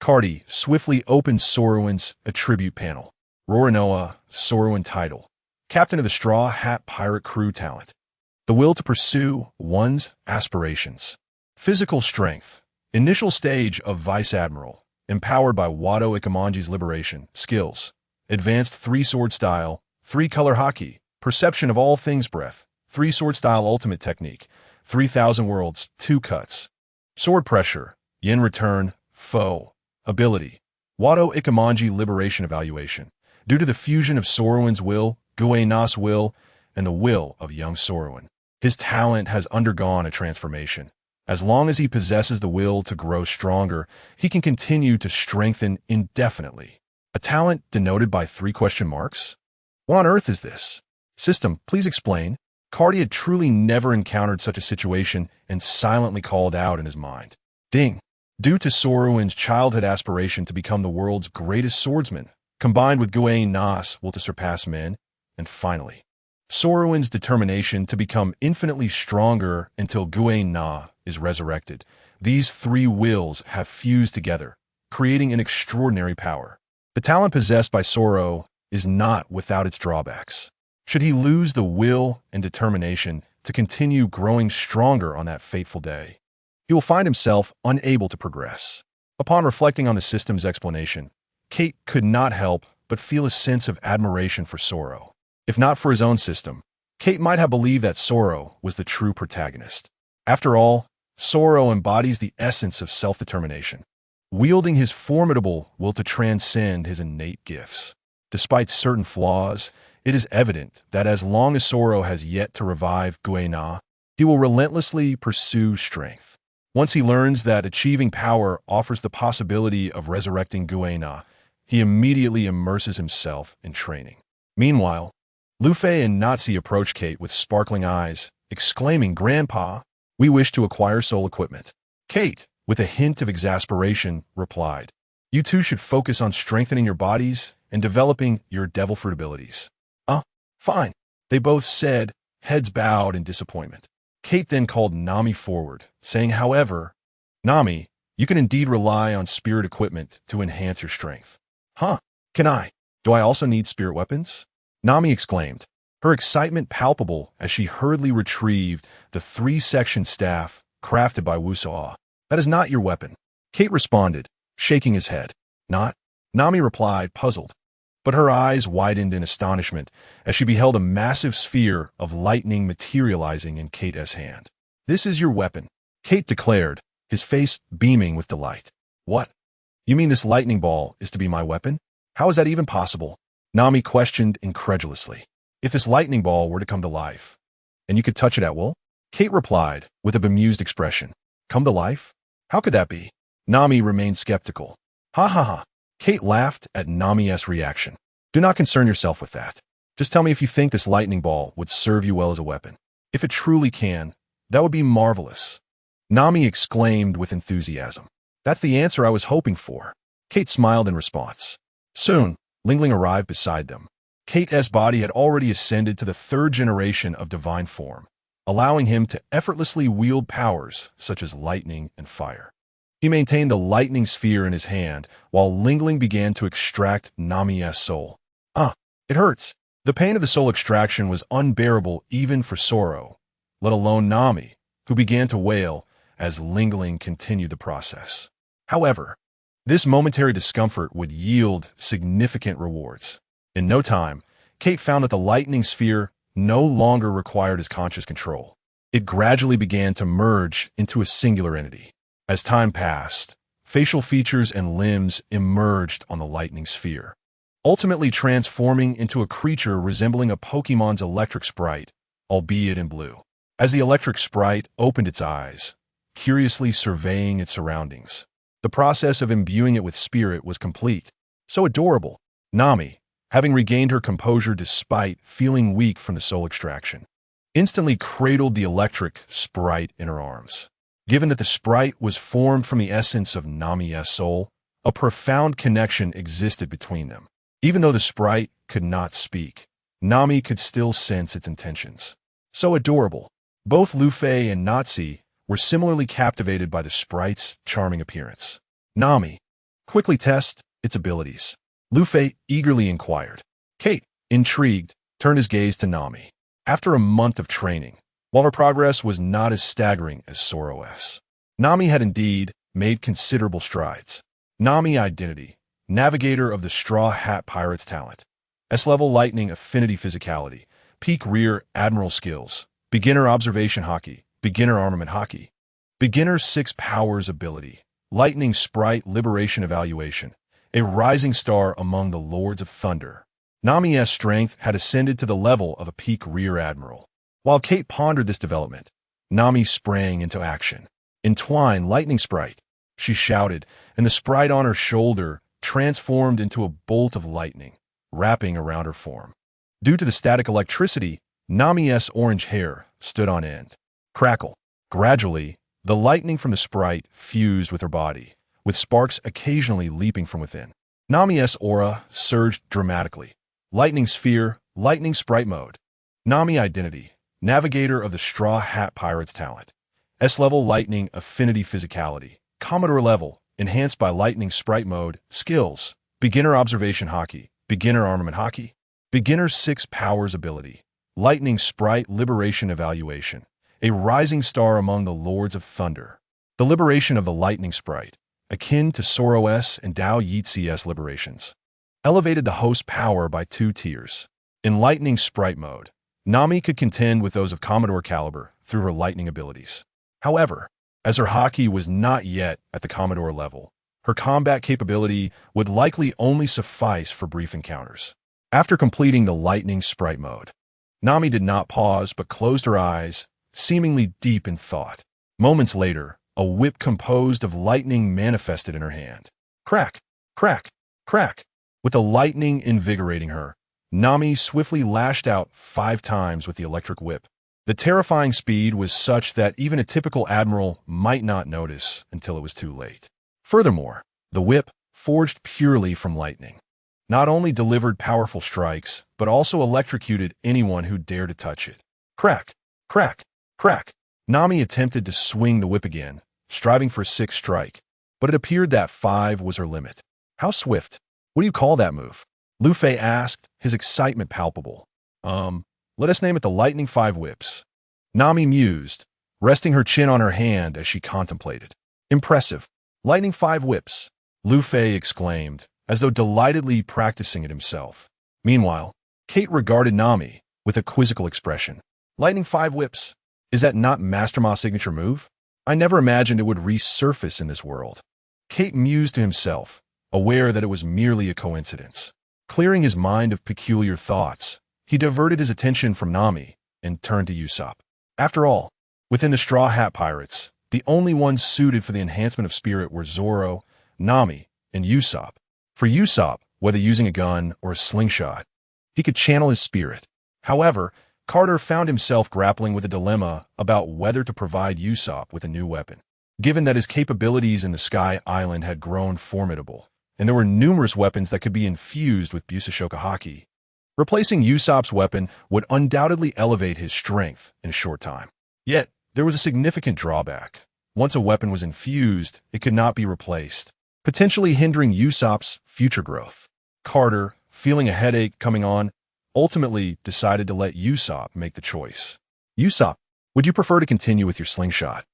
Speaker 1: Cardi swiftly opened Zoro's attribute panel. Roronoa, Zoro title. Captain of the Straw Hat Pirate Crew talent. The will to pursue one's aspirations. Physical strength. Initial stage of Vice Admiral, empowered by Wado Ikamanji's liberation skills. Advanced 3-sword style, 3-color hockey. Perception of all things breath. 3-sword style ultimate technique. 3,000 worlds, 2 cuts. Sword pressure, yin return, foe, ability. Wado Ikamanji liberation evaluation. Due to the fusion of Zoro's will, Gue Na's will, and the will of young Zoro, his talent has undergone a transformation. As long as he possesses the will to grow stronger, he can continue to strengthen indefinitely. A talent denoted by 3 question marks? What on earth is this? System, please explain. Cardi had truly never encountered such a situation and silently called out in his mind. Ding! Due to Zoro's childhood aspiration to become the world's greatest swordsman, combined with Gue Na's will to surpass men, and finally, Zoro's determination to become infinitely stronger until Gue Na is resurrected, these 3 wills have fused together, creating an extraordinary power. The talent possessed by Zoro is not without its drawbacks. Should he lose the will and determination to continue growing stronger on that fateful day, he will find himself unable to progress. Upon reflecting on the system's explanation, Kate could not help but feel a sense of admiration for Zoro. If not for his own system, Kate might have believed that Zoro was the true protagonist. After all, Zoro embodies the essence of self-determination, wielding his formidable will to transcend his innate gifts. Despite certain flaws, it is evident that as long as Zoro has yet to revive Gue Na, he will relentlessly pursue strength. Once he learns that achieving power offers the possibility of resurrecting Gue Na, he immediately immerses himself in training. Meanwhile, Luffy and Nazi approach Kate with sparkling eyes, exclaiming, "Grandpa, we wish to acquire soul equipment." Kate, with a hint of exasperation, replied, "You two should focus on strengthening your bodies and developing your devil fruit abilities." Fine," they both said, heads bowed in disappointment. Kate then called Nami forward, saying, "However, Nami, you can indeed rely on spirit equipment to enhance your strength." Can I? Do I also need spirit weapons?" Nami exclaimed, her excitement palpable as she hurriedly retrieved the 3-section staff crafted by Usopp. "That is not your weapon," Kate responded, shaking his head. "Not?" Nami replied, puzzled. But her eyes widened in astonishment as she beheld a massive sphere of lightning materializing in Kate's hand. "This is your weapon," Kate declared, his face beaming with delight. "What? You mean this lightning ball is to be my weapon? How is that even possible?" Nami questioned incredulously. "If this lightning ball were to come to life, and you could touch it at will?" Kate replied, with a bemused expression. "Come to life? How could that be?" Nami remained skeptical. "Ha ha ha." Kate laughed at Nami's reaction. "Do not concern yourself with that. Just tell me if you think this lightning ball would serve you well as a weapon. If it truly can, that would be marvelous." Nami exclaimed with enthusiasm. "That's the answer I was hoping for." Kate smiled in response. Soon, Lingling arrived beside them. Kate's body had already ascended to the 3rd generation of divine form, allowing him to effortlessly wield powers such as lightning and fire. He maintained the lightning sphere in his hand while Lingling began to extract Nami's soul. It hurts. The pain of the soul extraction was unbearable even for Zoro, let alone Nami, who began to wail as Lingling continued the process. However, this momentary discomfort would yield significant rewards. In no time, Kate found that the lightning sphere no longer required his conscious control. It gradually began to merge into a singular entity. As time passed, facial features and limbs emerged on the lightning sphere, ultimately transforming into a creature resembling a Pokemon's electric sprite, albeit in blue. As the electric sprite opened its eyes, curiously surveying its surroundings, the process of imbuing it with spirit was complete. So adorable. Nami, having regained her composure despite feeling weak from the soul extraction, instantly cradled the electric sprite in her arms. Given that the sprite was formed from the essence of Nami's soul, a profound connection existed between them. Even though the sprite could not speak, Nami could still sense its intentions. So adorable. Both Luffy and Nazi were similarly captivated by the sprite's charming appearance. "Nami, quickly test its abilities," Luffy eagerly inquired. Kate, intrigued, turned his gaze to Nami. After a month of training, while her progress was not as staggering as Zoro's, Nami had indeed made considerable strides. Nami identity, navigator of the Straw Hat Pirate's talent, S-level lightning affinity physicality, peak rear admiral skills, beginner observation hockey, beginner armament hockey, beginner 6 powers ability, lightning sprite liberation evaluation, a rising star among the Lords of Thunder. Nami's strength had ascended to the level of a peak rear admiral. While Kate pondered this development, Nami sprang into action. "Entwine, lightning sprite," she shouted, and the sprite on her shoulder transformed into a bolt of lightning, wrapping around her form. Due to the static electricity, Nami's orange hair stood on end. Crackle. Gradually, the lightning from the sprite fused with her body, with sparks occasionally leaping from within. Nami's aura surged dramatically. Lightning sphere, lightning sprite mode. Nami identity, navigator of the Straw Hat Pirate's talent. S-level lightning affinity physicality, Commodore level, enhanced by lightning sprite mode, skills, beginner observation hockey, beginner armament hockey, beginner 6 powers ability, lightning sprite liberation evaluation, a rising star among the Lords of Thunder. The liberation of the lightning sprite, akin to Zoro's and Dao Yixi's liberations, elevated the host's power by 2 tiers. In lightning sprite mode, Nami could contend with those of Commodore caliber through her lightning abilities. However, as her hockey was not yet at the Commodore level, her combat capability would likely only suffice for brief encounters. After completing the lightning sprite mode, Nami did not pause but closed her eyes, seemingly deep in thought. Moments later, a whip composed of lightning manifested in her hand. Crack, crack, crack. With the lightning invigorating her, Nami swiftly lashed out 5 times with the electric whip. The terrifying speed was such that even a typical admiral might not notice until it was too late. Furthermore, the whip, forged purely from lightning, not only delivered powerful strikes, but also electrocuted anyone who dared to touch it. Crack, crack, crack. Nami attempted to swing the whip again, striving for 6th strike, but it appeared that 5 was her limit. How swift? What do you call that move? Luffy asked, his excitement palpable. Let us name it the Lightning 5 Whips. Nami mused, resting her chin on her hand as she contemplated. Impressive. Lightning 5 Whips, Luffy exclaimed, as though delightedly practicing it himself. Meanwhile, Kate regarded Nami with a quizzical expression. Lightning 5 Whips? Is that not Master Ma's signature move? I never imagined it would resurface in this world. Kate mused to himself, aware that it was merely a coincidence. Clearing his mind of peculiar thoughts, he diverted his attention from Nami and turned to Usopp. After all, within the Straw Hat Pirates, the only ones suited for the enhancement of spirit were Zoro, Nami, and Usopp. For Usopp, whether using a gun or a slingshot, he could channel his spirit. However, Carter found himself grappling with a dilemma about whether to provide Usopp with a new weapon, given that his capabilities in the Sky Island had grown formidable, and there were numerous weapons that could be infused with Busashoku Haki. Replacing Usopp's weapon would undoubtedly elevate his strength in a short time. Yet, there was a significant drawback. Once a weapon was infused, it could not be replaced, potentially hindering Usopp's future growth. Carter, feeling a headache coming on, ultimately decided to let Usopp make the choice. Usopp, would you prefer to continue with your slingshot?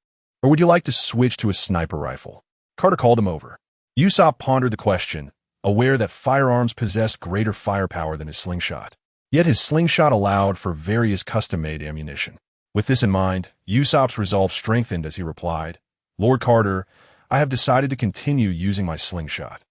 Speaker 1: Or would you like to switch to a sniper rifle? Carter called him over. Usopp pondered the question, aware that firearms possessed greater firepower than his slingshot. Yet his slingshot allowed for various custom-made ammunition. With this in mind, Usopp's resolve strengthened as he replied, Lord Carter, I have decided to continue using my slingshot.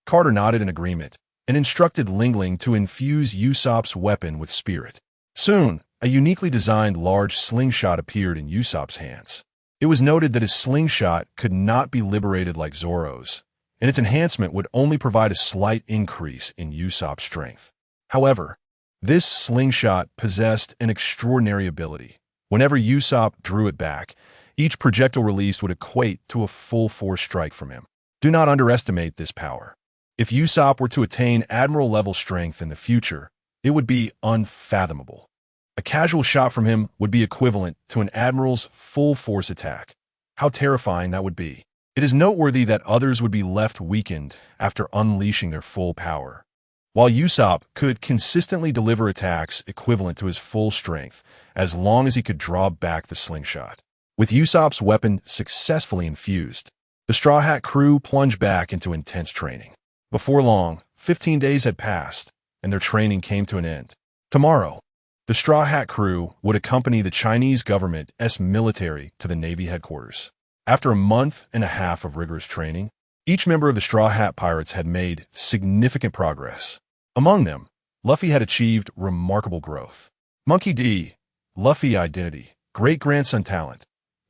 Speaker 1: Carter nodded in agreement and instructed Lingling to infuse Usopp's weapon with spirit. Soon, a uniquely designed large slingshot appeared in Usopp's hands. It was noted that his slingshot could not be liberated like Zoro's, and its enhancement would only provide a slight increase in Usopp's strength. However, this slingshot possessed an extraordinary ability. Whenever Usopp drew it back, each projectile released would equate to a full force strike from him. Do not underestimate this power. If Usopp were to attain admiral-level strength in the future, it would be unfathomable. A casual shot from him would be equivalent to an admiral's full-force attack. How terrifying that would be. It is noteworthy that others would be left weakened after unleashing their full power, while Usopp could consistently deliver attacks equivalent to his full strength as long as he could draw back the slingshot. With Usopp's weapon successfully infused, the Straw Hat crew plunged back into intense training. Before long, 15 days had passed, and their training came to an end. Tomorrow, the Straw Hat crew would accompany the Chinese government's military to the Navy headquarters. After a month and a half of rigorous training, each member of the Straw Hat Pirates had made significant progress. Among them, Luffy had achieved remarkable growth. Monkey D, Luffy identity, great-grandson talent,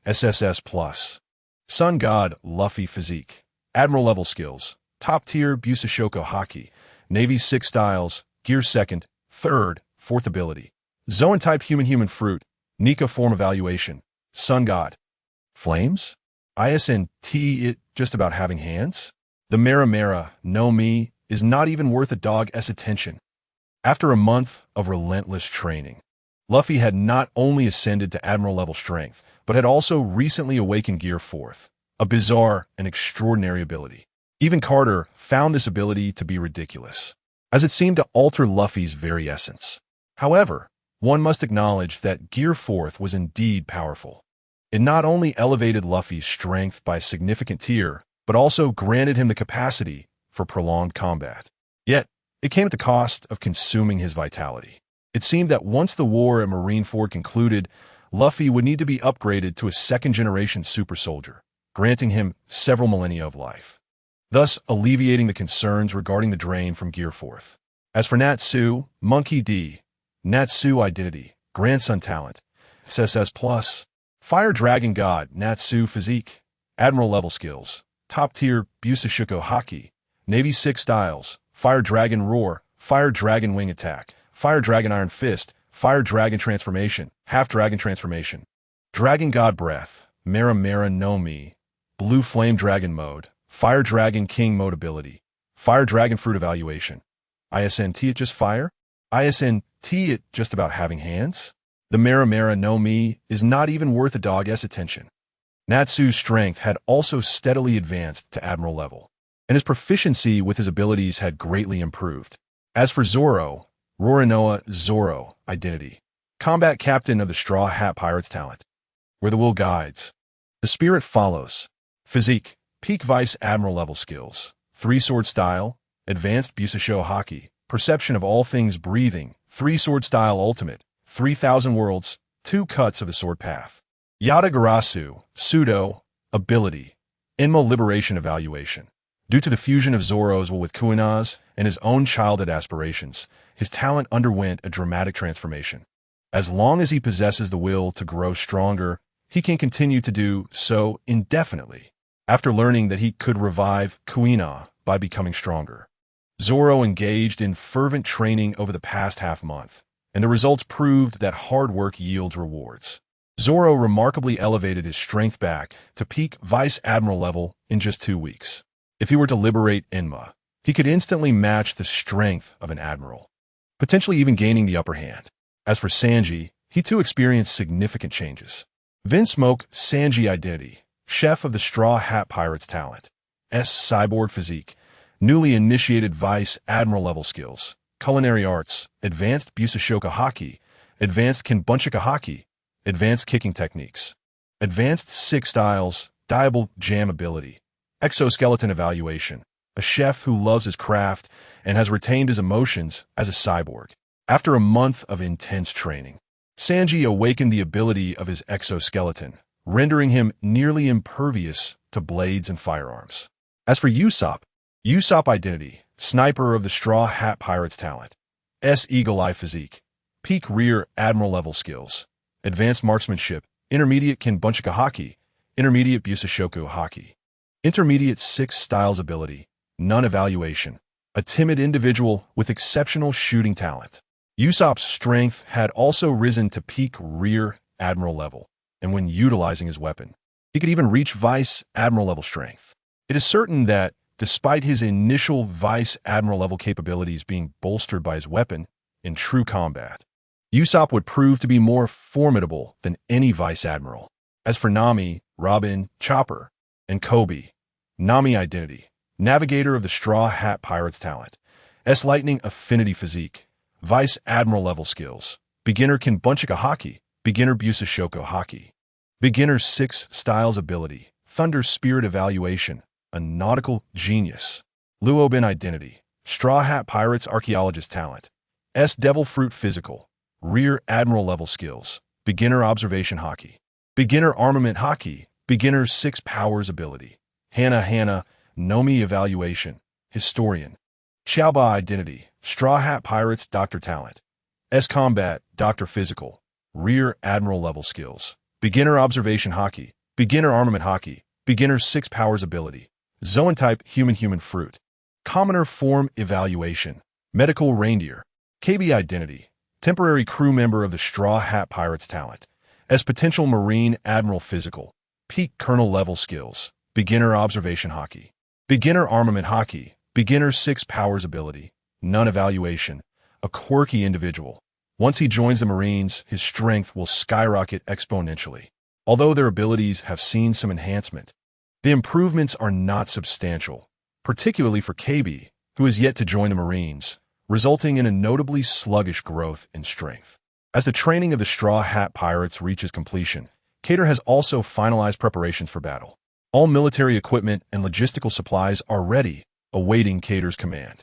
Speaker 1: SSS+, Sun God Luffy physique, admiral-level skills, top-tier Busashoku Haki, Navy 6 styles, Gear 2nd, 3rd, 4th ability, Zoan-type human fruit, Nika form evaluation, Sun God. Flames? ISNT it just about having hands? The Mera no me is not even worth a dog's attention. After a month of relentless training, Luffy had not only ascended to admiral-level strength, but had also recently awakened Gear 4th, a bizarre and extraordinary ability. Even Carter found this ability to be ridiculous, as it seemed to alter Luffy's very essence. However, one must acknowledge that Gear 4th was indeed powerful. It not only elevated Luffy's strength by a significant tier, but also granted him the capacity for prolonged combat. Yet, it came at the cost of consuming his vitality. It seemed that once the war at Marineford concluded, Luffy would need to be upgraded to a second-generation super soldier, granting him several millennia of life, thus alleviating the concerns regarding the drain from Gear 4th. As for Natsu, Monkey D, Natsu identity, grandson talent, SSS+, Fire Dragon God, Natsu physique, admiral-level skills, top-tier Busashoku Haki, Navy 6 styles, Fire Dragon Roar, Fire Dragon Wing Attack, Fire Dragon Iron Fist, Fire Dragon Transformation, Half Dragon Transformation, Dragon God Breath, Mera no Mi, Blue Flame Dragon Mode, Fire Dragon King Mode Ability, Fire Dragon Fruit Evaluation. ISNT it just fire? ISNT it just about having hands? The Mera no Mi is not even worth a dog's attention. Natsu's strength had also steadily advanced to Admiral level, and his proficiency with his abilities had greatly improved. As for Zoro, Rorinoa Zoro, identity. Combat Captain of the Straw Hat Pirates talent. Where the will guides, the spirit follows. Physique, peak Vice Admiral level skills. 3-sword style, advanced Busasho Haki, perception of all things breathing. 3-sword style ultimate, 3,000 worlds, 2 cuts of the sword path. Yatagarasu, pseudo, ability, Enmo liberation evaluation. Due to the fusion of Zoro's will with Kuina's and his own childhood aspirations, his talent underwent a dramatic transformation. As long as he possesses the will to grow stronger, he can continue to do so indefinitely. After learning that he could revive Kuina by becoming stronger, Zoro engaged in fervent training over the past half-month, and the results proved that hard work yields rewards. Zoro remarkably elevated his strength back to peak Vice Admiral level in just 2 weeks. If he were to liberate Enma, he could instantly match the strength of an admiral, potentially even gaining the upper hand. As for Sanji, he too experienced significant changes. Vinsmoke Sanji identity, chef of the Straw Hat Pirates talent. Cyborg physique, newly initiated Vice Admiral level skills, culinary arts, advanced Busashoka Haki, advanced Kinbunchika Haki, advanced kicking techniques, advanced 6 styles, diable jam ability, exoskeleton evaluation, a chef who loves his craft and has retained his emotions as a cyborg. After a month of intense training, Sanji awakened the ability of his exoskeleton, rendering him nearly impervious to blades and firearms. As for Usopp identity, sniper of the Straw Hat Pirates talent, Eagle Eye physique, peak rear admiral level skills, advanced marksmanship, intermediate Kinbunchika Haki, intermediate Busashoku Haki, intermediate 6 styles ability, none evaluation, a timid individual with exceptional shooting talent. Usopp's strength had also risen to peak rear admiral level, and when utilizing his weapon, he could even reach Vice Admiral level strength. It is certain that, despite his initial Vice Admiral level capabilities being bolstered by his weapon in true combat, Usopp would prove to be more formidable than any Vice Admiral. As for Nami, Robin, Chopper, and Kobe, Nami identity, navigator of the Straw Hat Pirates talent, Lightning affinity physique, Vice Admiral level skills, beginner Kinbunchika Haki, beginner Busashoku Haki, beginner 6 styles ability, Thunder Spirit evaluation, a nautical genius, Luobin identity, Straw Hat Pirates archaeologist talent, Devil Fruit physical, rear admiral level skills, beginner observation Haki, beginner armament Haki, beginner 6 powers ability, Hana Nomi evaluation, historian, Xiaoba identity, Straw Hat Pirates doctor talent, combat doctor physical, rear admiral level skills, beginner observation Haki, beginner armament Haki, beginner 6 powers ability, Zoan type human fruit, commoner form evaluation, medical reindeer, KB identity, temporary crew member of the Straw Hat Pirates talent, potential marine admiral physical, peak colonel level skills, beginner observation Haki, beginner armament Haki, beginner 6 powers ability, none evaluation, a quirky individual. Once he joins the Marines, his strength will skyrocket exponentially. Although their abilities have seen some enhancement, the improvements are not substantial, particularly for KB, who is yet to join the Marines, resulting in a notably sluggish growth in strength. As the training of the Straw Hat Pirates reaches completion, Cater has also finalized preparations for battle. All military equipment and logistical supplies are ready, awaiting Cater's command.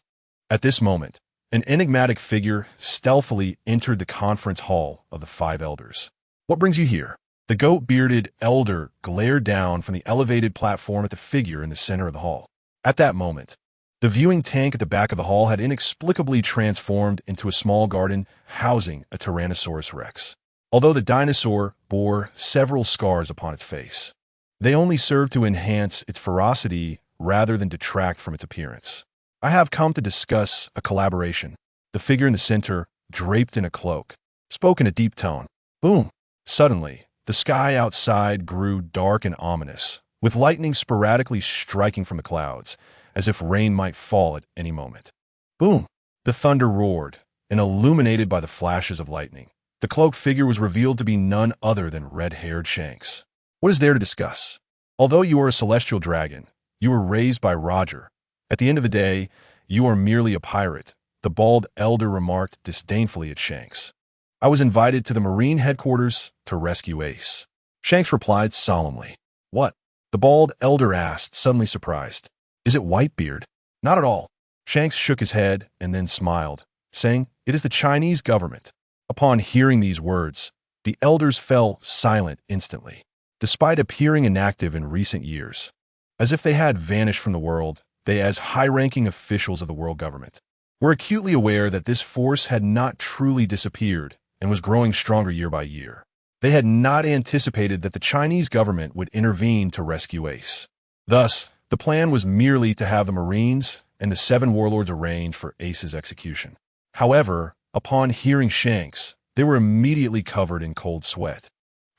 Speaker 1: At this moment, an enigmatic figure stealthily entered the conference hall of the 5 elders. "What brings you here?" The goat-bearded elder glared down from the elevated platform at the figure in the center of the hall. At that moment, the viewing tank at the back of the hall had inexplicably transformed into a small garden housing a Tyrannosaurus Rex. Although the dinosaur bore several scars upon its face, they only served to enhance its ferocity rather than detract from its appearance. I have come to discuss a collaboration. The figure in the center, draped in a cloak, spoke in a deep tone. Boom! Suddenly, the sky outside grew dark and ominous, with lightning sporadically striking from the clouds, as if rain might fall at any moment. Boom! The thunder roared, and illuminated by the flashes of lightning, the cloaked figure was revealed to be none other than red-haired Shanks. What is there to discuss? Although you are a celestial dragon, you were raised by Roger. At the end of the day, you are merely a pirate, the bald elder remarked disdainfully at Shanks. I was invited to the Marine headquarters to rescue Ace. Shanks replied solemnly. What? The bald elder asked, suddenly surprised. Is it Whitebeard? Not at all. Shanks shook his head and then smiled, saying, It is the Chinese government. Upon hearing these words, the elders fell silent instantly, despite appearing inactive in recent years. As if they had vanished from the world, they, as high-ranking officials of the world government, were acutely aware that this force had not truly disappeared and was growing stronger year by year. They had not anticipated that the Chinese government would intervene to rescue Ace. Thus, the plan was merely to have the Marines and the 7 warlords arrange for Ace's execution. However, upon hearing Shanks, they were immediately covered in cold sweat.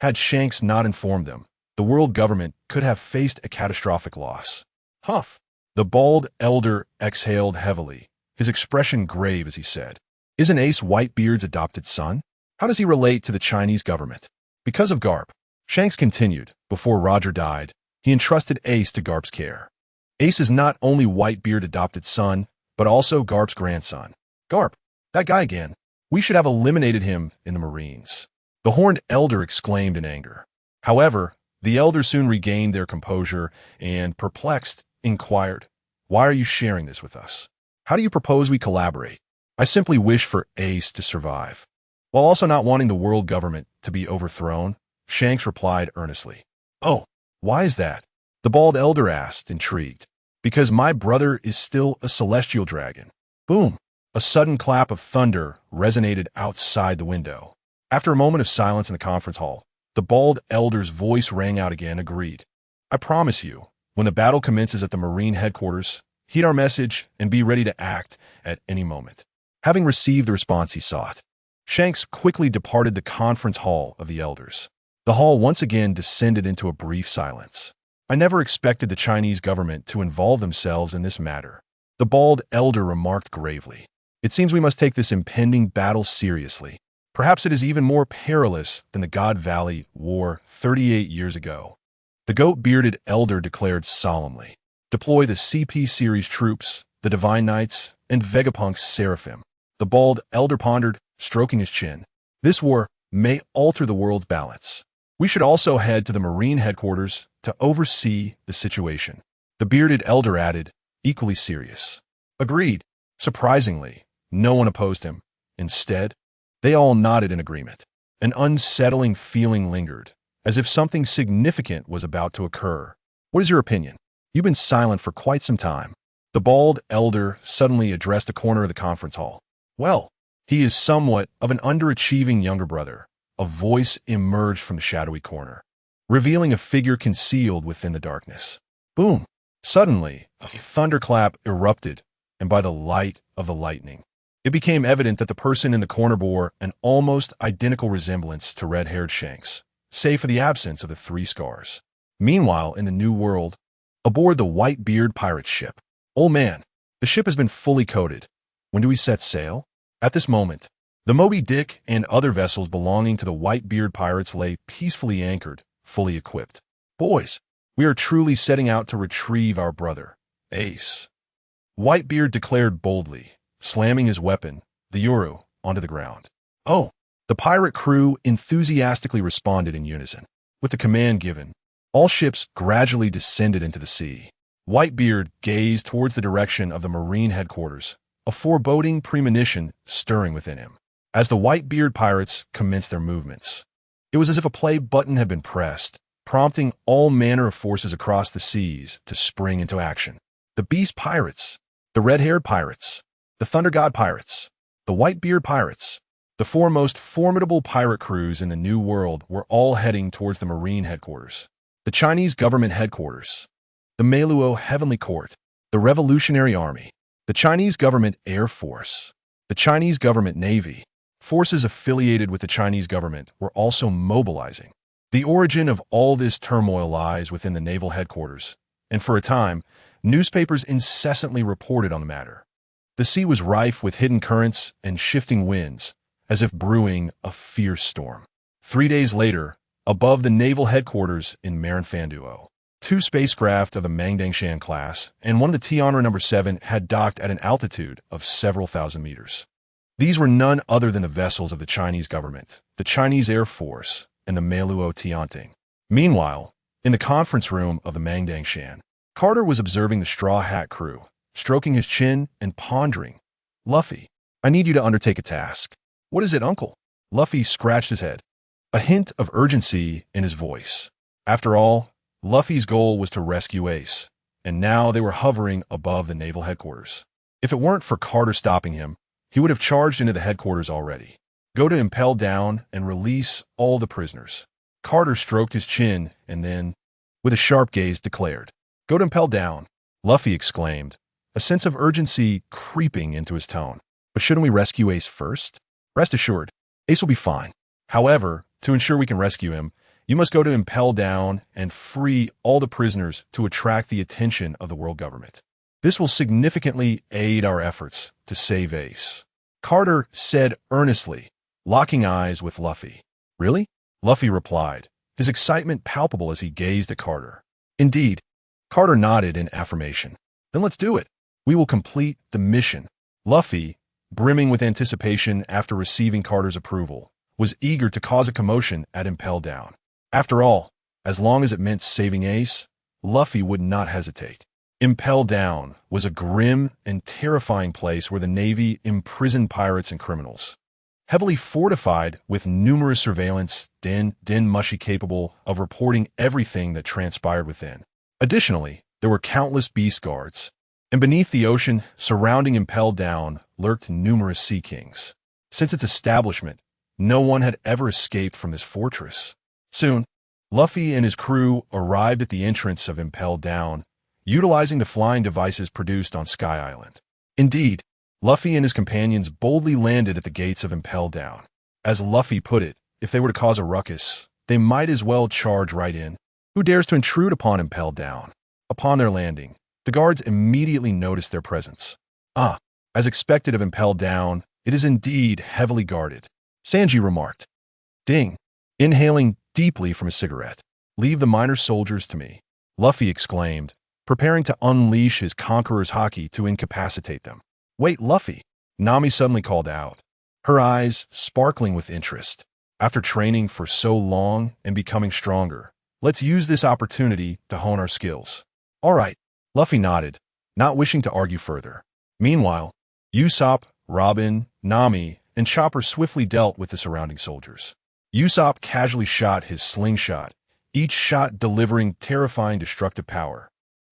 Speaker 1: Had Shanks not informed them, the world government could have faced a catastrophic loss. Huff! The bald elder exhaled heavily, his expression grave as he said, Isn't Ace Whitebeard's adopted son? How does he relate to the Chinese government? Because of Garp. Shanks continued, before Roger died, he entrusted Ace to Garp's care. Ace is not only Whitebeard's adopted son, but also Garp's grandson. Garp, that guy again. We should have eliminated him in the Marines. The horned elder exclaimed in anger. However, the elders soon regained their composure and, perplexed, inquired, Why are you sharing this with us? How do you propose we collaborate? I simply wish for Ace to survive. While also not wanting the world government to be overthrown, Shanks replied earnestly. Oh, why is that? The bald elder asked, intrigued. Because my brother is still a celestial dragon. Boom! A sudden clap of thunder resonated outside the window. After a moment of silence in the conference hall, the bald elder's voice rang out again, agreed. I promise you, when the battle commences at the Marine headquarters, heed our message and be ready to act at any moment. Having received the response he sought, Shanks quickly departed the conference hall of the elders. The hall once again descended into a brief silence. I never expected the Chinese government to involve themselves in this matter, the bald elder remarked gravely. It seems we must take this impending battle seriously. Perhaps it is even more perilous than the God Valley War 38 years ago. The goat-bearded elder declared solemnly, Deploy the CP series troops, the Divine Knights, and Vegapunk's Seraphim. The bald elder pondered, stroking his chin. This war may alter the world's balance. We should also head to the Marine headquarters to oversee the situation. The bearded elder added, equally serious. Agreed. Surprisingly, no one opposed him. Instead, they all nodded in agreement. An unsettling feeling lingered, as if something significant was about to occur. What is your opinion? You've been silent for quite some time. The bald elder suddenly addressed a corner of the conference hall. Well, he is somewhat of an underachieving younger brother. A voice emerged from the shadowy corner, revealing a figure concealed within the darkness. Boom! Suddenly, a thunderclap erupted, and by the light of the lightning, it became evident that the person in the corner bore an almost identical resemblance to red-haired Shanks, save for the absence of the 3 scars. Meanwhile, in the New World, aboard the Whitebeard pirate ship. Old man, the ship has been fully coated. When do we set sail? At this moment, the Moby Dick and other vessels belonging to the Whitebeard pirates lay peacefully anchored, fully equipped. Boys, we are truly setting out to retrieve our brother, Ace. Whitebeard declared boldly, slamming his weapon, the Uru, onto the ground. Oh! The pirate crew enthusiastically responded in unison. With the command given, all ships gradually descended into the sea. Whitebeard gazed towards the direction of the Marine headquarters, a foreboding premonition stirring within him. As the Whitebeard pirates commenced their movements, it was as if a play button had been pressed, prompting all manner of forces across the seas to spring into action. The Beast Pirates, the Red-Haired Pirates, the Thunder God Pirates, the Whitebeard Pirates, the 4 most formidable pirate crews in the New World were all heading towards the Marine headquarters. The Chinese government headquarters, the Meluo Heavenly Court, the Revolutionary Army, The Chinese government Air Force, the Chinese government Navy, forces affiliated with the Chinese government were also mobilizing. The origin of all this turmoil lies within the naval headquarters, and for a time, newspapers incessantly reported on the matter. The sea was rife with hidden currents and shifting winds, as if brewing a fierce storm. 3 days later, above the naval headquarters in Marinfanduo, 2 spacecraft of the Mangdangshan class and one of the Tianra No. 7 had docked at an altitude of several thousand meters. These were none other than the vessels of the Chinese government, the Chinese Air Force, and the Meiluo Tianting. Meanwhile, in the conference room of the Mangdangshan, Carter was observing the Straw Hat crew, stroking his chin and pondering. "Luffy, I need you to undertake a task." "What is it, uncle?" Luffy scratched his head, a hint of urgency in his voice. After all, Luffy's goal was to rescue Ace, and now they were hovering above the naval headquarters. If it weren't for Carter stopping him, he would have charged into the headquarters already. "Go to Impel Down and release all the prisoners." Carter stroked his chin and then, with a sharp gaze, declared, "Go to Impel Down." Luffy exclaimed, a sense of urgency creeping into his tone. "But shouldn't we rescue Ace first?" "Rest assured, Ace will be fine. However, to ensure we can rescue him, you must go to Impel Down and free all the prisoners to attract the attention of the world government. This will significantly aid our efforts to save Ace," Carter said earnestly, locking eyes with Luffy. "Really?" Luffy replied, his excitement palpable as he gazed at Carter. "Indeed." Carter nodded in affirmation. "Then let's do it. We will complete the mission." Luffy, brimming with anticipation after receiving Carter's approval, was eager to cause a commotion at Impel Down. After all, as long as it meant saving Ace, Luffy would not hesitate. Impel Down was a grim and terrifying place where the Navy imprisoned pirates and criminals. Heavily fortified with numerous surveillance den mushy capable of reporting everything that transpired within. Additionally, there were countless beast guards, and beneath the ocean surrounding Impel Down lurked numerous sea kings. Since its establishment, no one had ever escaped from this fortress. Soon, Luffy and his crew arrived at the entrance of Impel Down, utilizing the flying devices produced on Sky Island. Indeed, Luffy and his companions boldly landed at the gates of Impel Down. As Luffy put it, if they were to cause a ruckus, they might as well charge right in. Who dares to intrude upon Impel Down? Upon their landing, the guards immediately noticed their presence. As expected of Impel Down, it is indeed heavily guarded, Sanji remarked. Ding, inhaling deeply from a cigarette. "Leave the minor soldiers to me," Luffy exclaimed, preparing to unleash his conqueror's haki to incapacitate them. "Wait, Luffy," Nami suddenly called out, her eyes sparkling with interest. "After training for so long and becoming stronger, let's use this opportunity to hone our skills." "All right," Luffy nodded, not wishing to argue further. Meanwhile, Usopp, Robin, Nami, and Chopper swiftly dealt with the surrounding soldiers. Usopp casually shot his slingshot, each shot delivering terrifying destructive power,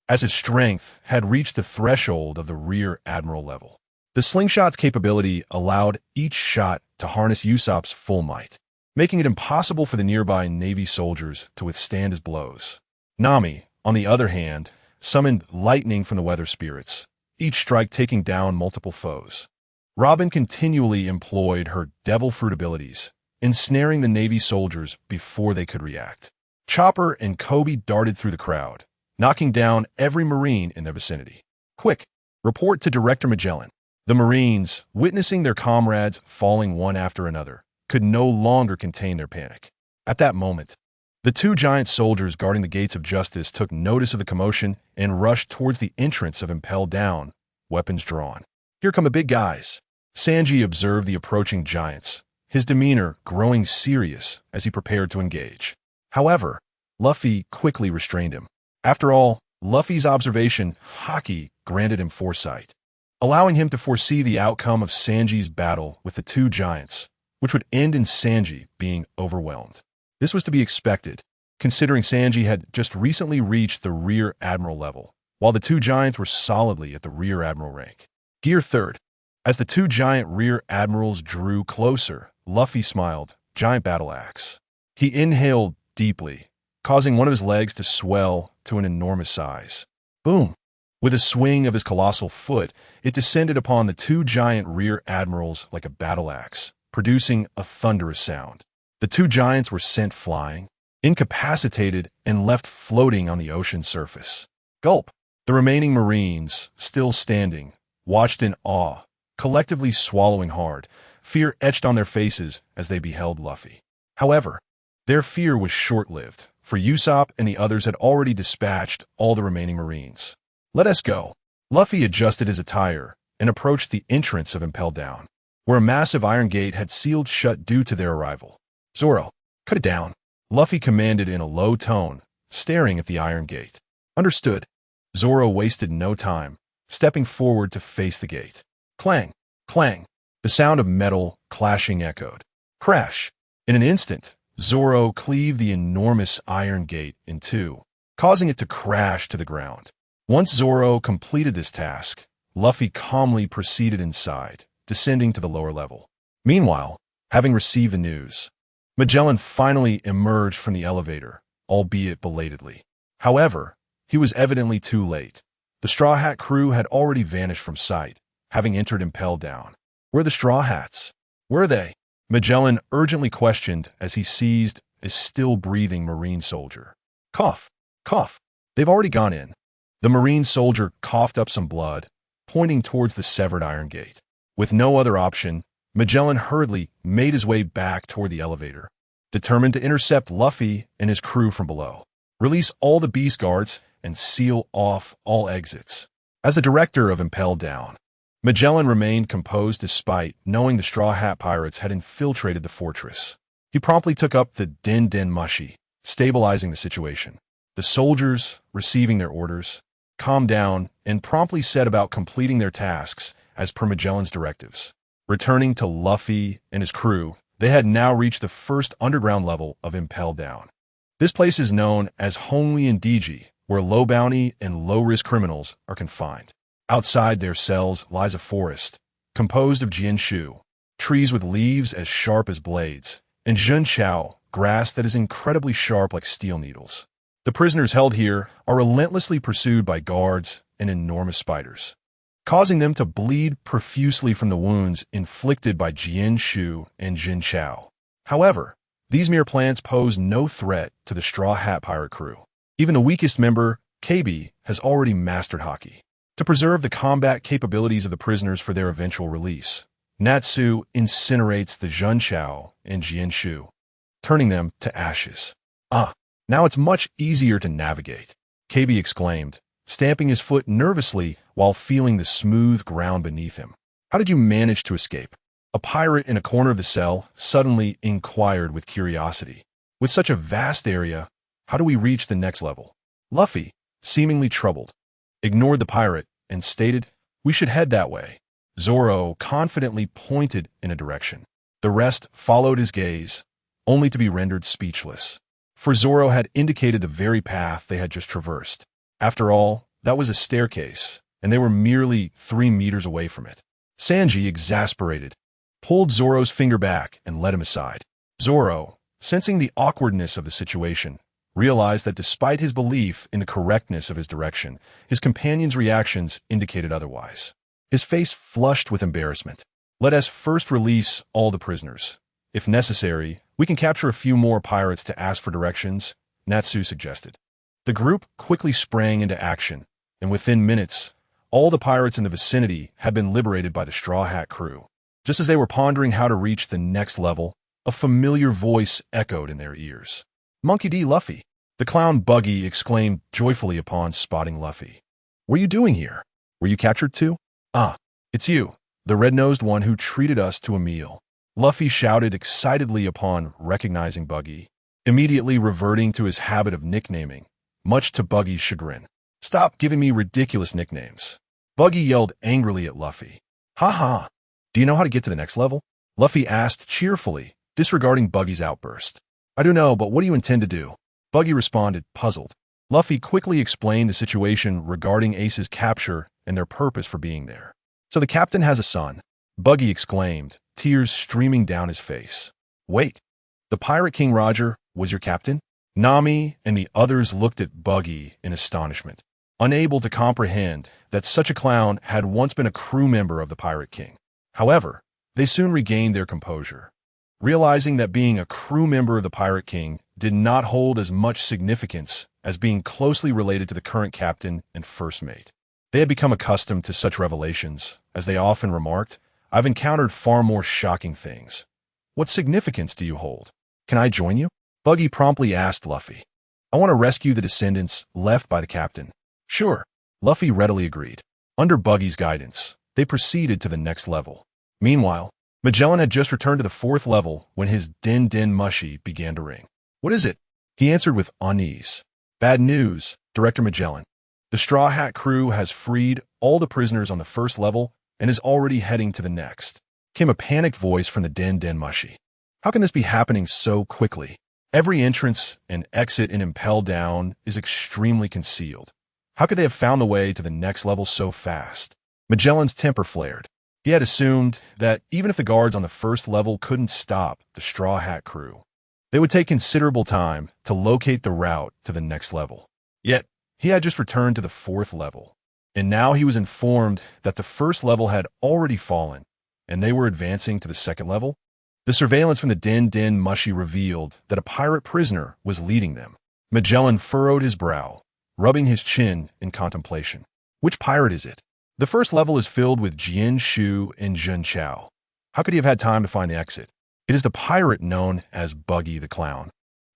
Speaker 1: as his strength had reached the threshold of the Rear Admiral level. The slingshot's capability allowed each shot to harness Usopp's full might, making it impossible for the nearby Navy soldiers to withstand his blows. Nami, on the other hand, summoned lightning from the weather spirits, each strike taking down multiple foes. Robin continually employed her devil fruit abilities, ensnaring the Navy soldiers before they could react. Chopper and Kobe darted through the crowd, knocking down every Marine in their vicinity. "Quick, report to Director Magellan." The Marines, witnessing their comrades falling one after another, could no longer contain their panic. At that moment, the 2 giant soldiers guarding the gates of justice took notice of the commotion and rushed towards the entrance of Impel Down, weapons drawn. "Here come the big guys." Sanji observed the approaching giants, his demeanor growing serious as he prepared to engage. However, Luffy quickly restrained him. After all, Luffy's observation haki granted him foresight, allowing him to foresee the outcome of Sanji's battle with the 2 giants, which would end in Sanji being overwhelmed. This was to be expected, considering Sanji had just recently reached the Rear Admiral level, while the 2 giants were solidly at the Rear Admiral rank. Gear 3rd. As the 2 giant Rear Admirals drew closer, Luffy smiled, giant battle axe. He inhaled deeply, causing one of his legs to swell to an enormous size. Boom! With a swing of his colossal foot, it descended upon the two giant rear admirals like a battle axe, producing a thunderous sound. The two giants were sent flying, incapacitated, and left floating on the ocean's surface. Gulp! The remaining Marines, still standing, watched in awe, collectively swallowing hard, fear etched on their faces as they beheld Luffy. However, their fear was short-lived, for Usopp and the others had already dispatched all the remaining Marines. Let us go. Luffy adjusted his attire and approached the entrance of Impel Down, where a massive iron gate had sealed shut due to their arrival. Zoro, cut it down, Luffy commanded in a low tone, staring at the iron gate. Understood. Zoro wasted no time, stepping forward to face the gate. Clang! Clang! The sound of metal clashing echoed. Crash! In an instant, Zoro cleaved the enormous iron gate in two, causing it to crash to the ground. Once Zoro completed this task, Luffy calmly proceeded inside, descending to the lower level. Meanwhile, having received the news, Magellan finally emerged from the elevator, albeit belatedly. However, he was evidently too late. The Straw Hat crew had already vanished from sight, having entered Impel Down. Where are the Straw Hats? Where are they? Magellan urgently questioned as he seized a still-breathing Marine soldier. Cough! Cough! They've already gone in. The Marine soldier coughed up some blood, pointing towards the severed iron gate. With no other option, Magellan hurriedly made his way back toward the elevator, determined to intercept Luffy and his crew from below, release all the beast guards, and seal off all exits. As the director of Impel Down, Magellan remained composed despite knowing the Straw Hat pirates had infiltrated the fortress. He promptly took up the Den Den Mushi, stabilizing the situation. The soldiers, receiving their orders, calmed down and promptly set about completing their tasks as per Magellan's directives. Returning to Luffy and his crew, they had now reached the first underground level of Impel Down. This place is known as Honglei and Diji, where low-bounty and low-risk criminals are confined. Outside their cells lies a forest, composed of jianshu, trees with leaves as sharp as blades, and zhenqiao, grass that is incredibly sharp like steel needles. The prisoners held here are relentlessly pursued by guards and enormous spiders, causing them to bleed profusely from the wounds inflicted by jianshu and zhenqiao. However, these mere plants pose no threat to the Straw Hat pirate crew. Even the weakest member, KB, has already mastered Haki. To preserve the combat capabilities of the prisoners for their eventual release, Natsu incinerates the zhenqiao and jianshu, turning them to ashes. Ah, now it's much easier to navigate, KB exclaimed, stamping his foot nervously while feeling the smooth ground beneath him. How did you manage to escape? A pirate in a corner of the cell suddenly inquired with curiosity. With such a vast area, how do we reach the next level? Luffy, seemingly troubled, ignored the pirate and stated, we should head that way. Zoro confidently pointed in a direction. The rest followed his gaze, only to be rendered speechless. For Zoro had indicated the very path they had just traversed. After all, that was a staircase, and they were merely 3 meters away from it. Sanji, exasperated, pulled Zoro's finger back and led him aside. Zoro, sensing the awkwardness of the situation, realized that despite his belief in the correctness of his direction, his companion's reactions indicated otherwise. His face flushed with embarrassment. Let us first release all the prisoners. If necessary, we can capture a few more pirates to ask for directions, Natsu suggested. The group quickly sprang into action, and within minutes, all the pirates in the vicinity had been liberated by the Straw Hat crew. Just as they were pondering how to reach the next level, a familiar voice echoed in their ears. Monkey D. Luffy. The clown Buggy exclaimed joyfully upon spotting Luffy. What are you doing here? Were you captured too? Ah, it's you, the red-nosed one who treated us to a meal. Luffy shouted excitedly upon recognizing Buggy, immediately reverting to his habit of nicknaming, much to Buggy's chagrin. Stop giving me ridiculous nicknames. Buggy yelled angrily at Luffy. Ha ha. Do you know how to get to the next level? Luffy asked cheerfully, disregarding Buggy's outburst. I don't know, but what do you intend to do? Buggy responded, puzzled. Luffy quickly explained the situation regarding Ace's capture and their purpose for being there. So the captain has a son, Buggy exclaimed, tears streaming down his face. Wait, the pirate King Roger was your captain? Nami and the others looked at Buggy in astonishment. unable to comprehend that such a clown had once been a crew member of the Pirate King. However, they soon regained their composure, realizing that being a crew member of the Pirate King did not hold as much significance as being closely related to the current captain and first mate. They had become accustomed to such revelations, as they often remarked, "I've encountered far more shocking things. What significance do you hold? Can I join you?" Buggy promptly asked Luffy. "I want to rescue the descendants left by the captain." "Sure," Luffy readily agreed. Under Buggy's guidance, they proceeded to the next level. Meanwhile, Magellan had just returned to the 4th level when his din din mushy began to ring. "What is it?" he answered with unease. "Bad news, Director Magellan. The Straw Hat crew has freed all the prisoners on the 1st level and is already heading to the next," came a panicked voice from the din din mushy. "How can this be happening so quickly? Every entrance and exit in Impel Down is extremely concealed. How could they have found the way to the next level so fast?" Magellan's temper flared. He had assumed that even if the guards on the 1st level couldn't stop the Straw Hat crew, they would take considerable time to locate the route to the next level. Yet, he had just returned to the 4th level, and now he was informed that the 1st level had already fallen, and they were advancing to the 2nd level. The surveillance from the din din mushy revealed that a pirate prisoner was leading them. Magellan furrowed his brow, rubbing his chin in contemplation. "Which pirate is it?" "The 1st level is filled with Jian Shu and Jun Chao. How could he have had time to find the exit?" "It is the pirate known as Buggy the Clown,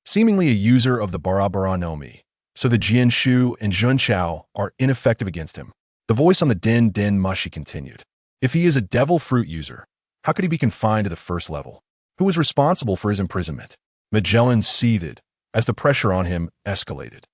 Speaker 1: seemingly a user of the Barabara no Mi, so the Jian Shu and Jun Chao are ineffective against him." The voice on the din din mushy continued. "If he is a devil fruit user, how could he be confined to the 1st level? Who was responsible for his imprisonment?" Magellan seethed as the pressure on him escalated.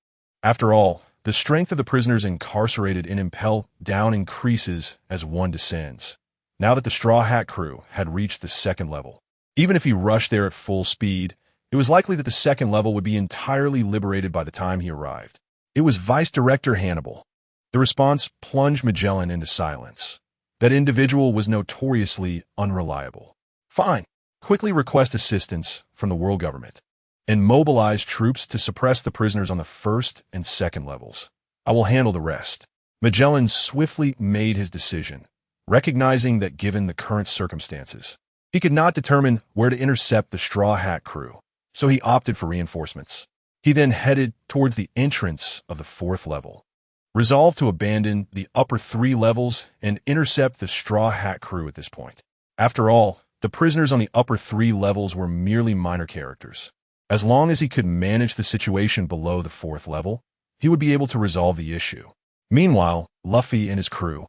Speaker 1: After all, the strength of the prisoners incarcerated in Impel Down increases as one descends, now that the Straw Hat crew had reached the 2nd level. Even if he rushed there at full speed, it was likely that the 2nd level would be entirely liberated by the time he arrived. It was Vice Director Hannibal. The response plunged Magellan into silence. That individual was notoriously unreliable. "Fine. Quickly request assistance from the world government and mobilize troops to suppress the prisoners on the 1st and 2nd levels. I will handle the rest." Magellan swiftly made his decision, recognizing that given the current circumstances, he could not determine where to intercept the Straw Hat crew, so he opted for reinforcements. He then headed towards the entrance of the 4th level, resolved to abandon the upper 3 levels and intercept the Straw Hat crew at this point. After all, the prisoners on the upper 3 levels were merely minor characters. As long as he could manage the situation below the 4th level, he would be able to resolve the issue. Meanwhile, Luffy and his crew,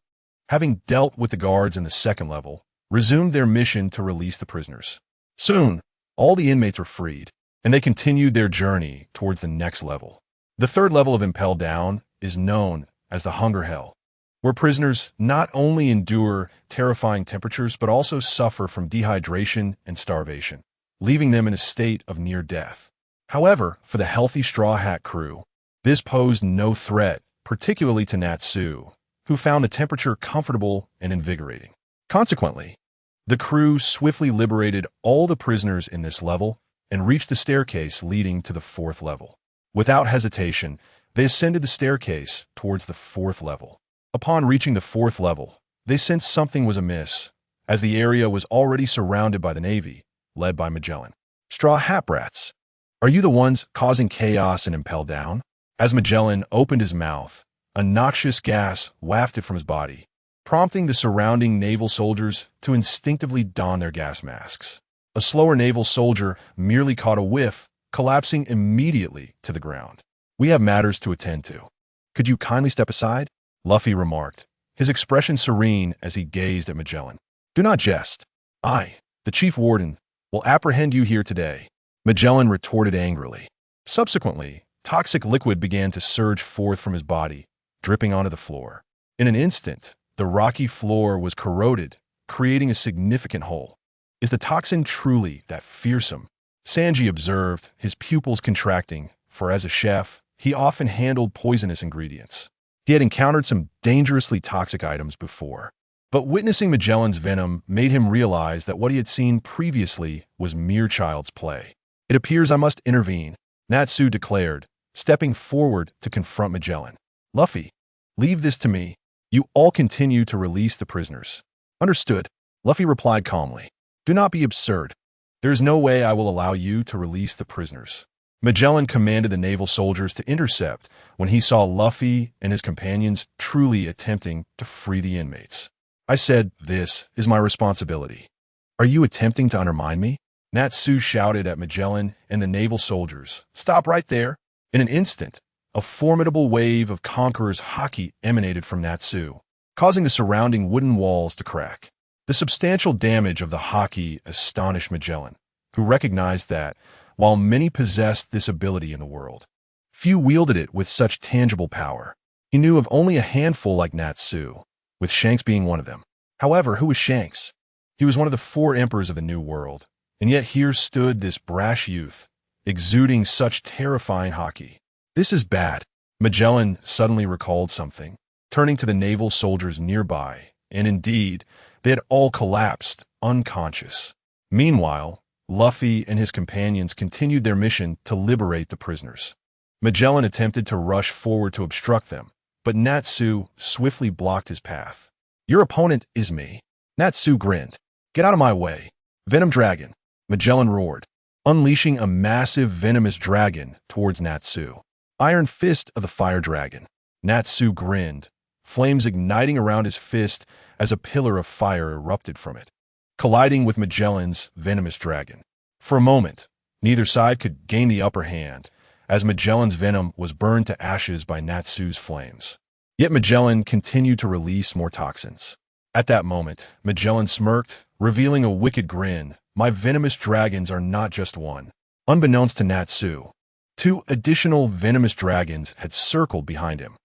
Speaker 1: having dealt with the guards in the 2nd level, resumed their mission to release the prisoners. Soon, all the inmates were freed, and they continued their journey towards the next level. The 3rd level of Impel Down is known as the Hunger Hell, where prisoners not only endure terrifying temperatures but also suffer from dehydration and starvation, leaving them in a state of near death. However, for the healthy Straw Hat crew, this posed no threat, particularly to Natsu, who found the temperature comfortable and invigorating. Consequently, the crew swiftly liberated all the prisoners in this level and reached the staircase leading to the 4th level. Without hesitation, they ascended the staircase towards the 4th level. Upon reaching the 4th level, they sensed something was amiss, as the area was already surrounded by the Navy, led by Magellan. "Straw Hat brats, are you the ones causing chaos in Impel Down?" As Magellan opened his mouth, a noxious gas wafted from his body, prompting the surrounding naval soldiers to instinctively don their gas masks. A slower naval soldier merely caught a whiff, collapsing immediately to the ground. "We have matters to attend to. Could you kindly step aside?" Luffy remarked, his expression serene as he gazed at Magellan. "Do not jest. I, the chief warden, will apprehend you here today," Magellan retorted angrily. Subsequently, toxic liquid began to surge forth from his body, dripping onto the floor. In an instant, the rocky floor was corroded, creating a significant hole. "Is the toxin truly that fearsome?" Sanji observed, his pupils contracting, for as a chef, he often handled poisonous ingredients. He had encountered some dangerously toxic items before, but witnessing Magellan's venom made him realize that what he had seen previously was mere child's play. "It appears I must intervene," Natsu declared, stepping forward to confront Magellan. "Luffy, Leave this to me. You all continue to release the prisoners. Understood, Luffy replied calmly. Do not be absurd. There is no way I will allow you to release the prisoners. Magellan commanded the naval soldiers to intercept when he saw Luffy and his companions truly attempting to free the inmates. I said, this is my responsibility. Are you attempting to undermine me? Natsu shouted at Magellan and the naval soldiers. Stop right there. In an instant, a formidable wave of Conqueror's haki emanated from Natsu, causing the surrounding wooden walls to crack. The substantial damage of the haki astonished Magellan, who recognized that, while many possessed this ability in the world, few wielded it with such tangible power. He knew of only a handful like Natsu, with Shanks being one of them. However, who was Shanks? He was one of the 4 emperors of the New World, and yet here stood this brash youth, exuding such terrifying haki. This is bad. Magellan suddenly recalled something, turning to the naval soldiers nearby, and indeed, they had all collapsed, unconscious. Meanwhile, Luffy and his companions continued their mission to liberate the prisoners. Magellan attempted to rush forward to obstruct them, but Natsu swiftly blocked his path. Your opponent is me. Natsu grinned. Get out of my way. Venom Dragon. Magellan roared, unleashing a massive venomous dragon towards Natsu. Iron Fist of the Fire Dragon. Natsu grinned, flames igniting around his fist as a pillar of fire erupted from it, colliding with Magellan's venomous dragon. For a moment, neither side could gain the upper hand, as Magellan's venom was burned to ashes by Natsu's flames. Yet Magellan continued to release more toxins. At that moment, Magellan smirked, revealing a wicked grin. My venomous dragons are not just one. Unbeknownst to Natsu, 2 additional venomous dragons had circled behind him.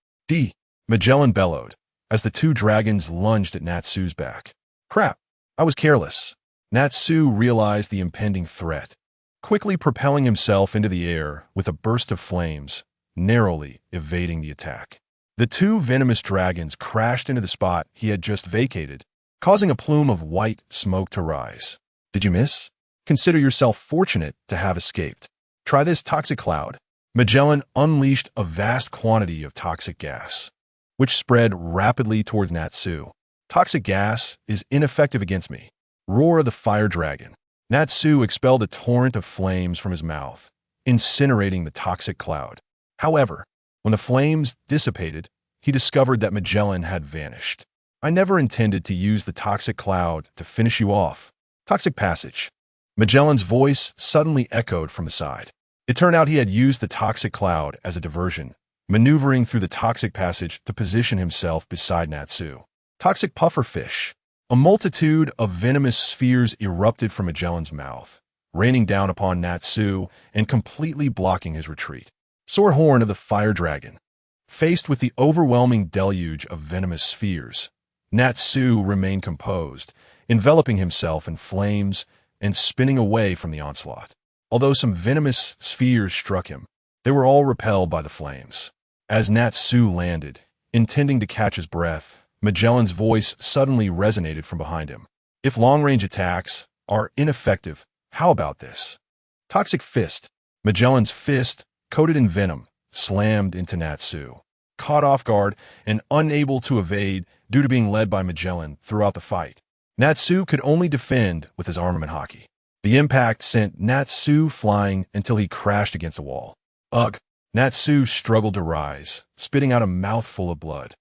Speaker 1: Magellan bellowed, as the 2 dragons lunged at Natsu's back. Crap, I was careless. Natsu realized the impending threat, quickly propelling himself into the air with a burst of flames, narrowly evading the attack. The 2 venomous dragons crashed into the spot he had just vacated, causing a plume of white smoke to rise. Did you miss? Consider yourself fortunate to have escaped. Try this toxic cloud. Magellan unleashed a vast quantity of toxic gas, which spread rapidly towards Natsu. Toxic gas is ineffective against me. Roar of the Fire Dragon. Natsu expelled a torrent of flames from his mouth, incinerating the toxic cloud. However, when the flames dissipated, he discovered that Magellan had vanished. I never intended to use the toxic cloud to finish you off. Toxic passage. Magellan's voice suddenly echoed from the side. It turned out he had used the toxic cloud as a diversion, maneuvering through the toxic passage to position himself beside Natsu. Toxic pufferfish. A multitude of venomous spheres erupted from Magellan's mouth, raining down upon Natsu and completely blocking his retreat. Sword horn of the Fire Dragon. Faced with the overwhelming deluge of venomous spheres, Natsu remained composed, enveloping himself in flames and spinning away from the onslaught. Although some venomous spheres struck him, they were all repelled by the flames. As Natsu landed, intending to catch his breath, Magellan's voice suddenly resonated from behind him. If long-range attacks are ineffective, how about this? Toxic fist. Magellan's fist, coated in venom, slammed into Natsu. Caught off guard and unable to evade due to being led by Magellan throughout the fight, Natsu could only defend with his armament haki. The impact sent Natsu flying until he crashed against a wall. Ugh! Natsu struggled to rise, spitting out a mouthful of blood.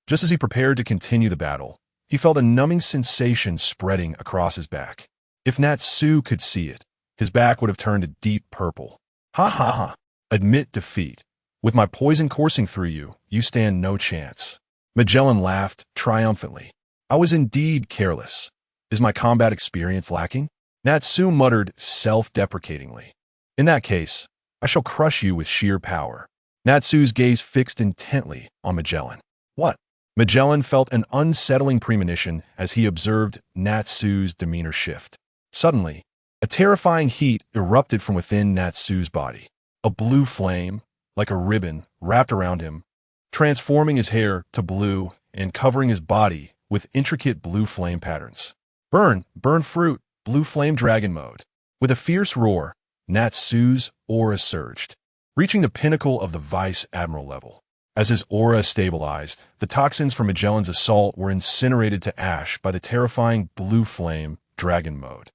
Speaker 1: Just as he prepared to continue the battle, he felt a numbing sensation spreading across his back. If Natsu could see it, his back would have turned a deep purple. Ha ha ha! Admit defeat. With my poison coursing through you, you stand no chance. Magellan laughed triumphantly. I was indeed careless. Is my combat experience lacking? Natsu muttered self-deprecatingly. In that case, I shall crush you with sheer power. Natsu's gaze fixed intently on Magellan. What? Magellan felt an unsettling premonition as he observed Natsu's demeanor shift. Suddenly, a terrifying heat erupted from within Natsu's body. A blue flame, like a ribbon, wrapped around him, transforming his hair to blue and covering his body with intricate blue flame patterns. Burn, burn fruit, blue flame dragon mode. With a fierce roar, Natsu's aura surged, reaching the pinnacle of the Vice Admiral level. As his aura stabilized, the toxins from Magellan's assault were incinerated to ash by the terrifying blue flame dragon mode.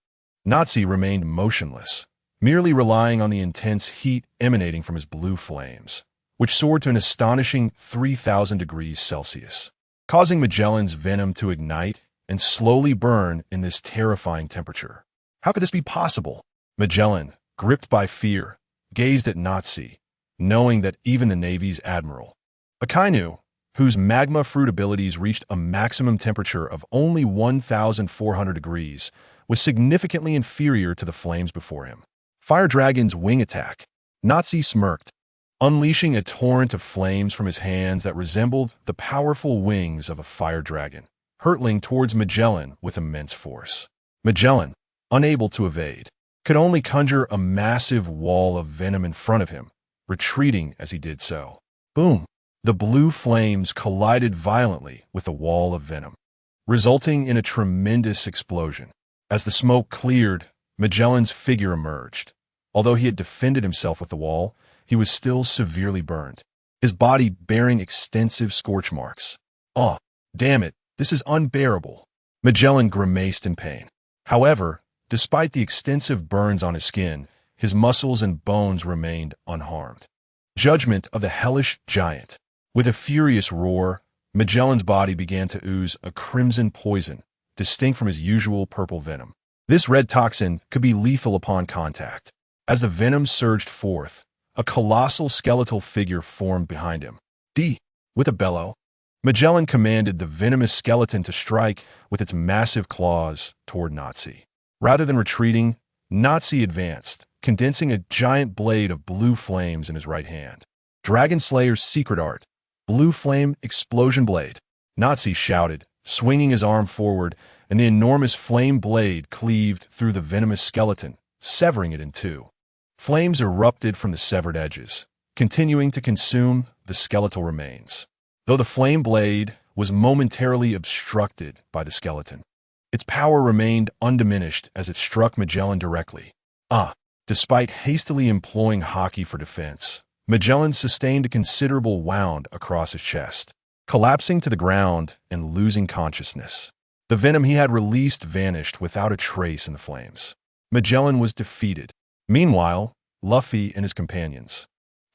Speaker 1: Nazi remained motionless, merely relying on the intense heat emanating from his blue flames, which soared to an astonishing 3,000 degrees Celsius, causing Magellan's venom to ignite and slowly burn in this terrifying temperature. How could this be possible? Magellan, gripped by fear, gazed at Nazi, knowing that even the Navy's admiral, Akainu, whose magma fruit abilities reached a maximum temperature of only 1,400 degrees, was significantly inferior to the flames before him. Fire Dragon's wing attack. Nazi smirked, unleashing a torrent of flames from his hands that resembled the powerful wings of a fire dragon, hurtling towards Magellan with immense force. Magellan, unable to evade, could only conjure a massive wall of venom in front of him, retreating as he did so. Boom! The blue flames collided violently with the wall of venom, resulting in a tremendous explosion. As the smoke cleared, Magellan's figure emerged. Although he had defended himself with the wall, he was still severely burned, his body bearing extensive scorch marks. "Oh, damn it, this is unbearable." Magellan grimaced in pain. However, despite the extensive burns on his skin, his muscles and bones remained unharmed. Judgment of the hellish giant. With a furious roar, Magellan's body began to ooze a crimson poison, distinct from his usual purple venom. This red toxin could be lethal upon contact. As the venom surged forth, a colossal skeletal figure formed behind him. With a bellow, Magellan commanded the venomous skeleton to strike with its massive claws toward Nazi. Rather than retreating, Nazi advanced, condensing a giant blade of blue flames in his right hand. Dragon Slayer's secret art. Blue Flame Explosion Blade. Nazi shouted, swinging his arm forward, and the enormous flame blade cleaved through the venomous skeleton, severing it in two. Flames erupted from the severed edges, continuing to consume the skeletal remains. Though the flame blade was momentarily obstructed by the skeleton, its power remained undiminished as it struck Magellan directly. Despite hastily employing Haki for defense, Magellan sustained a considerable wound across his chest, collapsing to the ground and losing consciousness. The venom he had released vanished without a trace in the flames. Magellan was defeated. Meanwhile, Luffy and his companions,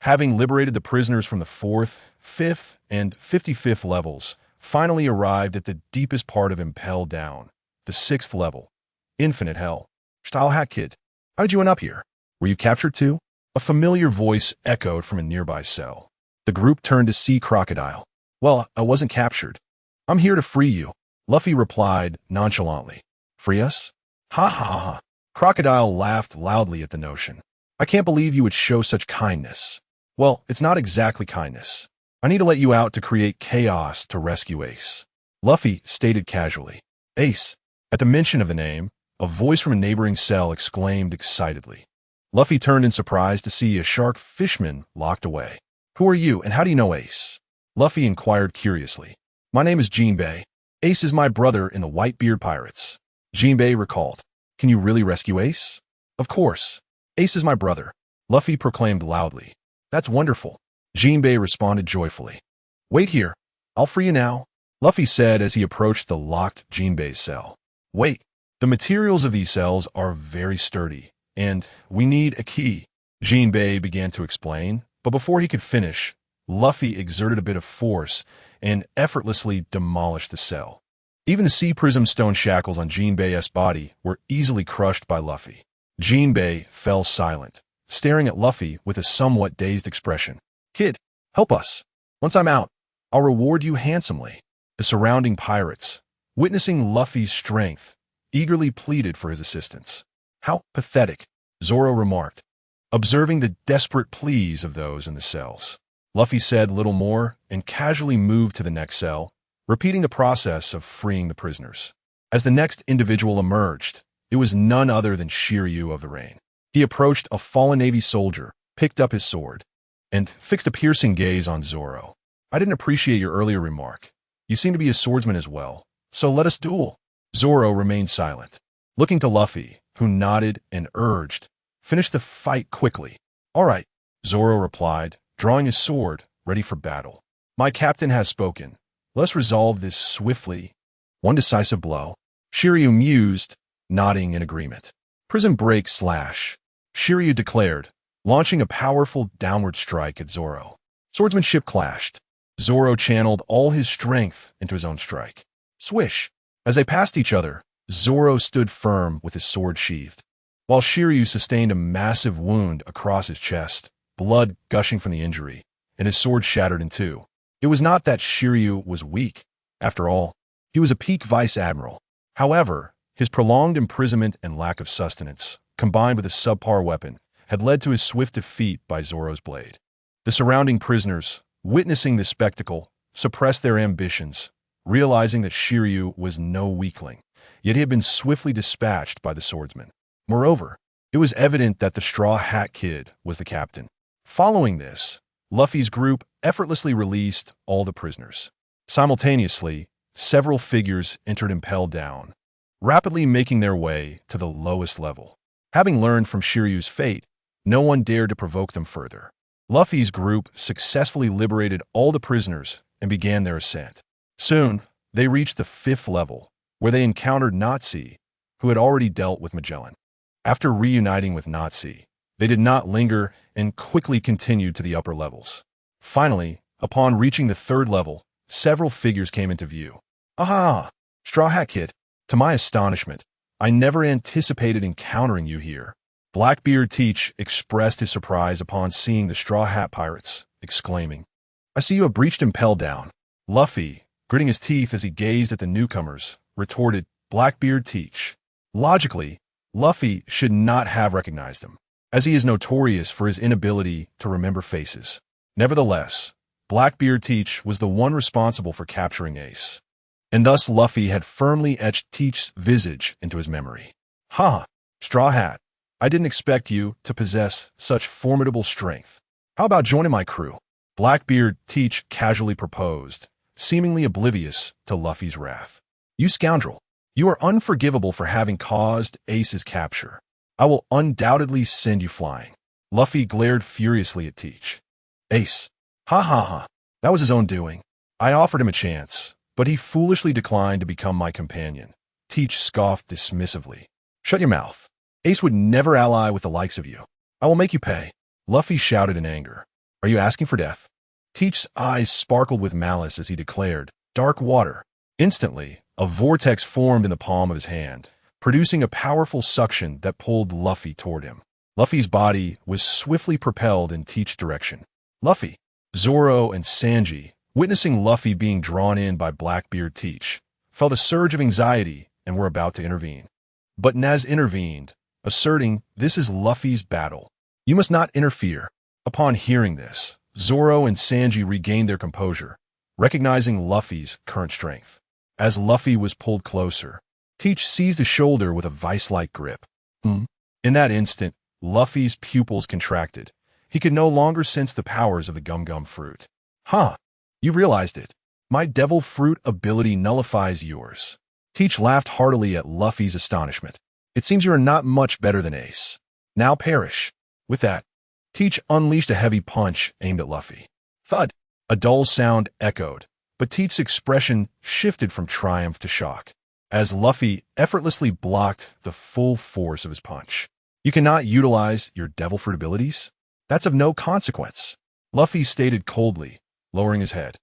Speaker 1: having liberated the prisoners from the 4th, 5th, and 55th levels, finally arrived at the deepest part of Impel Down, the 6th level, Infinite Hell. "Style Hat Kid, how'd you end up here? Were you captured too?" A familiar voice echoed from a nearby cell. The group turned to see Crocodile. "Well, I wasn't captured. I'm here to free you," Luffy replied nonchalantly. "Free us? Ha ha ha." Crocodile laughed loudly at the notion. "I can't believe you would show such kindness." "Well, it's not exactly kindness. I need to let you out to create chaos to rescue Ace," Luffy stated casually. "Ace." At the mention of the name, a voice from a neighboring cell exclaimed excitedly. Luffy turned in surprise to see a shark fishman locked away. "Who are you, and how do you know Ace?" Luffy inquired curiously. "My name is Jinbei. Ace is my brother in the Whitebeard Pirates." Jinbei recalled. "Can you really rescue Ace?" "Of course. Ace is my brother," Luffy proclaimed loudly. "That's wonderful," Jinbei responded joyfully. "Wait here. I'll free you now," Luffy said as he approached the locked Jinbei's cell. "Wait. The materials of these cells are very sturdy, and we need a key," Jinbei began to explain, but before he could finish, Luffy exerted a bit of force and effortlessly demolished the cell. Even the sea prism stone shackles on Jinbei's body were easily crushed by Luffy. Jinbei fell silent, staring at Luffy with a somewhat dazed expression. "Kid, help us. Once I'm out, I'll reward you handsomely." The surrounding pirates, witnessing Luffy's strength, eagerly pleaded for his assistance. "How pathetic," Zoro remarked, observing the desperate pleas of those in the cells. Luffy said little more and casually moved to the next cell, repeating the process of freeing the prisoners. As the next individual emerged, it was none other than Shiryu of the Rain. He approached a fallen Navy soldier, picked up his sword, and fixed a piercing gaze on Zoro. "I didn't appreciate your earlier remark. You seem to be a swordsman as well, so let us duel." Zoro remained silent, looking to Luffy, who nodded and urged, "Finish the fight quickly." "All right," Zoro replied, drawing his sword, ready for battle. My captain has spoken. Let's resolve this swiftly. One decisive blow. Shiryu mused, nodding in agreement. Prison break slash. Shiryu declared, launching a powerful downward strike at Zoro. Swordsmanship clashed. Zoro channeled all his strength into his own strike. Swish. As they passed each other, Zoro stood firm with his sword sheathed, while Shiryu sustained a massive wound across his chest, blood gushing from the injury, and his sword shattered in two. It was not that Shiryu was weak. After all, he was a peak vice admiral. However, his prolonged imprisonment and lack of sustenance, combined with a subpar weapon, had led to his swift defeat by Zoro's blade. The surrounding prisoners, witnessing this spectacle, suppressed their ambitions, realizing that Shiryu was no weakling, yet he had been swiftly dispatched by the swordsman. Moreover, it was evident that the Straw Hat Kid was the captain. Following this, Luffy's group effortlessly released all the prisoners. Simultaneously, several figures entered Impel Down, rapidly making their way to the lowest level. Having learned from Shiryu's fate, no one dared to provoke them further. Luffy's group successfully liberated all the prisoners and began their ascent. Soon, they reached the 5th level, where they encountered Nazi, who had already dealt with Magellan. After reuniting with Nazi, they did not linger and quickly continued to the upper levels. Finally, upon reaching the 3rd level, several figures came into view. Aha! Straw Hat Kid. To my astonishment, I never anticipated encountering you here. Blackbeard Teach expressed his surprise upon seeing the Straw Hat Pirates, exclaiming, I see you have breached Impel Down. Luffy, gritting his teeth as he gazed at the newcomers, retorted, Blackbeard Teach. Logically, Luffy should not have recognized him, as he is notorious for his inability to remember faces. Nevertheless, Blackbeard Teach was the one responsible for capturing Ace, and thus Luffy had firmly etched Teach's visage into his memory. Ha! Straw Hat, I didn't expect you to possess such formidable strength. How about joining my crew? Blackbeard Teach casually proposed, seemingly oblivious to Luffy's wrath. You scoundrel! You are unforgivable for having caused Ace's capture. I will undoubtedly send you flying. Luffy glared furiously at Teach. Ace. Ha ha ha. That was his own doing. I offered him a chance, but he foolishly declined to become my companion. Teach scoffed dismissively. Shut your mouth. Ace would never ally with the likes of you. I will make you pay. Luffy shouted in anger. Are you asking for death? Teach's eyes sparkled with malice as he declared, Dark water. Instantly, a vortex formed in the palm of his hand, producing a powerful suction that pulled Luffy toward him. Luffy's body was swiftly propelled in Teach's direction. Luffy, Zoro, and Sanji, witnessing Luffy being drawn in by Blackbeard Teach, felt a surge of anxiety and were about to intervene. But Naz intervened, asserting, This is Luffy's battle. You must not interfere. Upon hearing this, Zoro and Sanji regained their composure, recognizing Luffy's current strength. As Luffy was pulled closer, Teach seized his shoulder with a vice-like grip. In that instant, Luffy's pupils contracted. He could no longer sense the powers of the gum-gum fruit. Huh, you realized it. My devil fruit ability nullifies yours. Teach laughed heartily at Luffy's astonishment. It seems you are not much better than Ace. Now perish. With that, Teach unleashed a heavy punch aimed at Luffy. Thud! A dull sound echoed, but Teach's expression shifted from triumph to shock, as Luffy effortlessly blocked the full force of his punch. You cannot utilize your devil fruit abilities? That's of no consequence. Luffy stated coldly, lowering his head.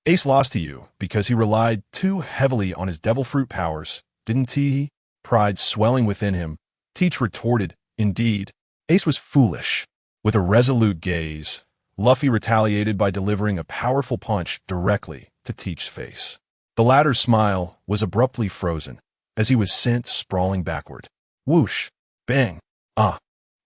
Speaker 1: Ace lost to you because he relied too heavily on his devil fruit powers, didn't he? Pride swelling within him, Teach retorted, Indeed, Ace was foolish. With a resolute gaze, Luffy retaliated by delivering a powerful punch directly to Teach's face. The latter's smile was abruptly frozen as he was sent sprawling backward. Whoosh! Bang! Ah!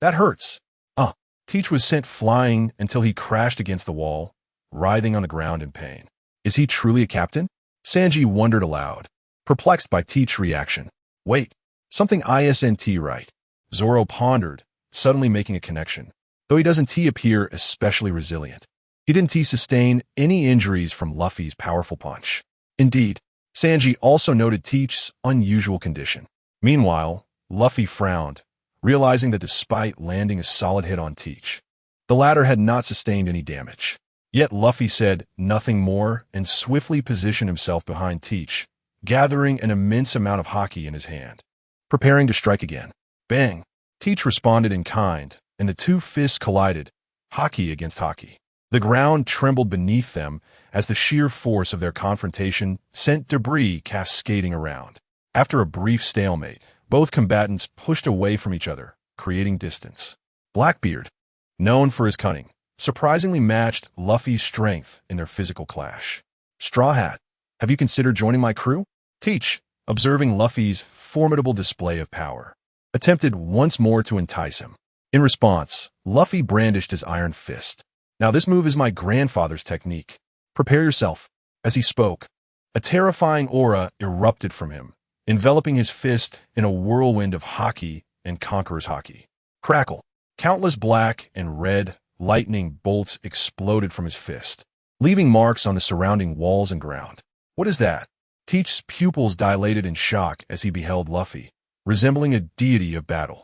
Speaker 1: That hurts! Ah! Teach was sent flying until he crashed against the wall, writhing on the ground in pain. Is he truly a captain? Sanji wondered aloud, perplexed by Teach's reaction. Wait, something isn't right. Zoro pondered, suddenly making a connection. Though he doesn't appear especially resilient, he didn't sustain any injuries from Luffy's powerful punch. Indeed, Sanji also noted Teach's unusual condition. Meanwhile, Luffy frowned, realizing that despite landing a solid hit on Teach, the latter had not sustained any damage. Yet Luffy said nothing more and swiftly positioned himself behind Teach, gathering an immense amount of haki in his hand, preparing to strike again. Bang! Teach responded in kind, and the two fists collided, haki against haki. The ground trembled beneath them as the sheer force of their confrontation sent debris cascading around. After a brief stalemate, both combatants pushed away from each other, creating distance. Blackbeard, known for his cunning, surprisingly matched Luffy's strength in their physical clash. Straw Hat, have you considered joining my crew? Teach, observing Luffy's formidable display of power, attempted once more to entice him. In response, Luffy brandished his iron fist. Now this move is my grandfather's technique. Prepare yourself. As he spoke, a terrifying aura erupted from him, enveloping his fist in a whirlwind of haki and conqueror's haki. Crackle! Countless black and red lightning bolts exploded from his fist, leaving marks on the surrounding walls and ground. What is that? Teach's pupils dilated in shock as he beheld Luffy, resembling a deity of battle.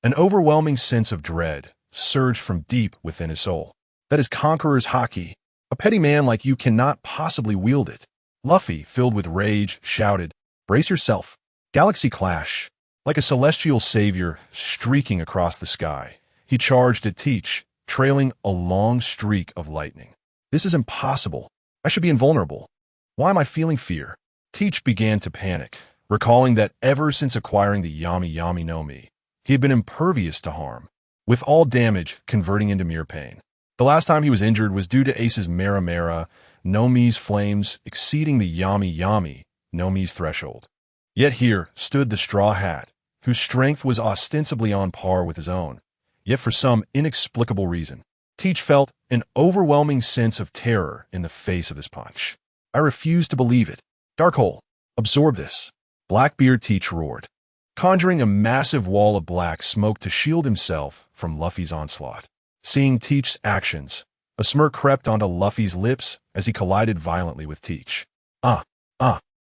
Speaker 1: An overwhelming sense of dread surged from deep within his soul. That is Conqueror's haki. A petty man like you cannot possibly wield it. Luffy, filled with rage, shouted, "Brace yourself." Galaxy Clash. Like a celestial savior streaking across the sky, he charged at Teach, trailing a long streak of lightning. This is impossible. I should be invulnerable. Why am I feeling fear? Teach began to panic, recalling that ever since acquiring the Yami Yami no Mi, he had been impervious to harm, with all damage converting into mere pain. The last time he was injured was due to Ace's Mera Mera no Mi's flames exceeding the Yami Yami no Mi's threshold. Yet here stood the Straw Hat, whose strength was ostensibly on par with his own. Yet for some inexplicable reason, Teach felt an overwhelming sense of terror in the face of this punch. I refuse to believe it. Darkhole, absorb this. Blackbeard Teach roared, conjuring a massive wall of black smoke to shield himself from Luffy's onslaught. Seeing Teach's actions, a smirk crept onto Luffy's lips as he collided violently with Teach.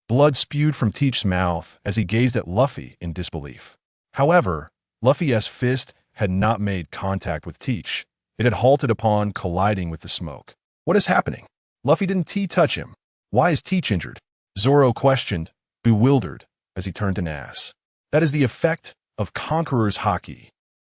Speaker 1: Blood spewed from Teach's mouth as he gazed at Luffy in disbelief. However, Luffy's fist had not made contact with Teach. It had halted upon colliding with the smoke. What is happening? Luffy didn't touch him. Why is Teach injured? Zoro questioned, bewildered, as he turned to Nas. That is the effect of Conqueror's haki.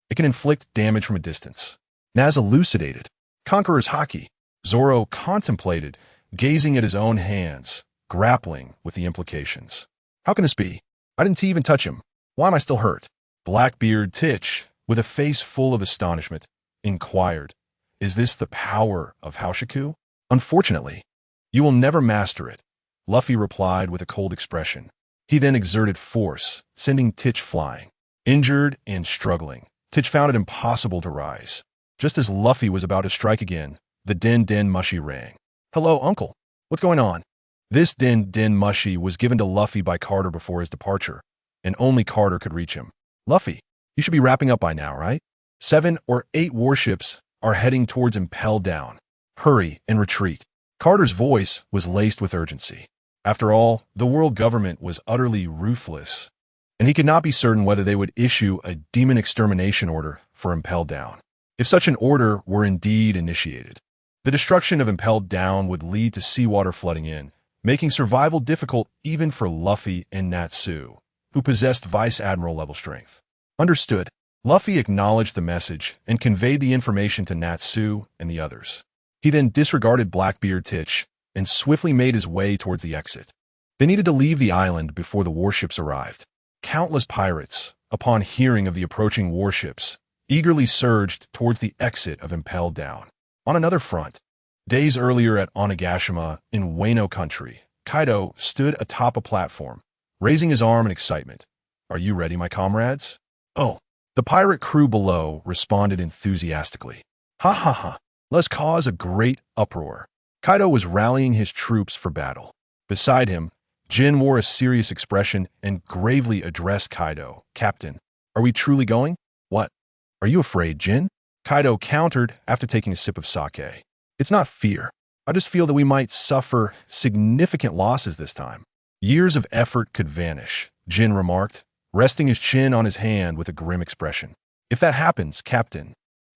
Speaker 1: It can inflict damage from a distance. Nas elucidated. Conqueror's haki. Zoro contemplated, gazing at his own hands, grappling with the implications. How can this be? I didn't even touch him. Why am I still hurt? Blackbeard Teach, with a face full of astonishment, inquired, "Is this the power of Haoshiku?" "Unfortunately, you will never master it," Luffy replied with a cold expression. He then exerted force, sending Teach flying. Injured and struggling, Teach found it impossible to rise. Just as Luffy was about to strike again, the Den Den Mushi rang. "Hello, Uncle. What's going on?" This Den Den Mushi was given to Luffy by Carter before his departure, and only Carter could reach him. "Luffy, you should be wrapping up by now, right? 7 or 8 warships are heading towards Impel Down. Hurry and retreat." Carter's voice was laced with urgency. After all, the world government was utterly ruthless, and he could not be certain whether they would issue a demon extermination order for Impel Down. If such an order were indeed initiated, the destruction of Impel Down would lead to seawater flooding in, making survival difficult even for Luffy and Natsu, who possessed Vice Admiral level strength. Understood. Luffy acknowledged the message and conveyed the information to Natsu and the others. He then disregarded Blackbeard Teach and swiftly made his way towards the exit. They needed to leave the island before the warships arrived. Countless pirates, upon hearing of the approaching warships, eagerly surged towards the exit of Impel Down. On another front, days earlier at Onigashima in Wano country, Kaido stood atop a platform, raising his arm in excitement. "Are you ready, my comrades?" "Oh." The pirate crew below responded enthusiastically. "Ha ha ha. Let's cause a great uproar." Kaido was rallying his troops for battle. Beside him, Jin wore a serious expression and gravely addressed Kaido. "Captain, are we truly going?" "What? Are you afraid, Jin?" Kaido countered after taking a sip of sake. "It's not fear. I just feel that we might suffer significant losses this time." "Years of effort could vanish," Jin remarked, resting his chin on his hand with a grim expression. "If that happens, Captain,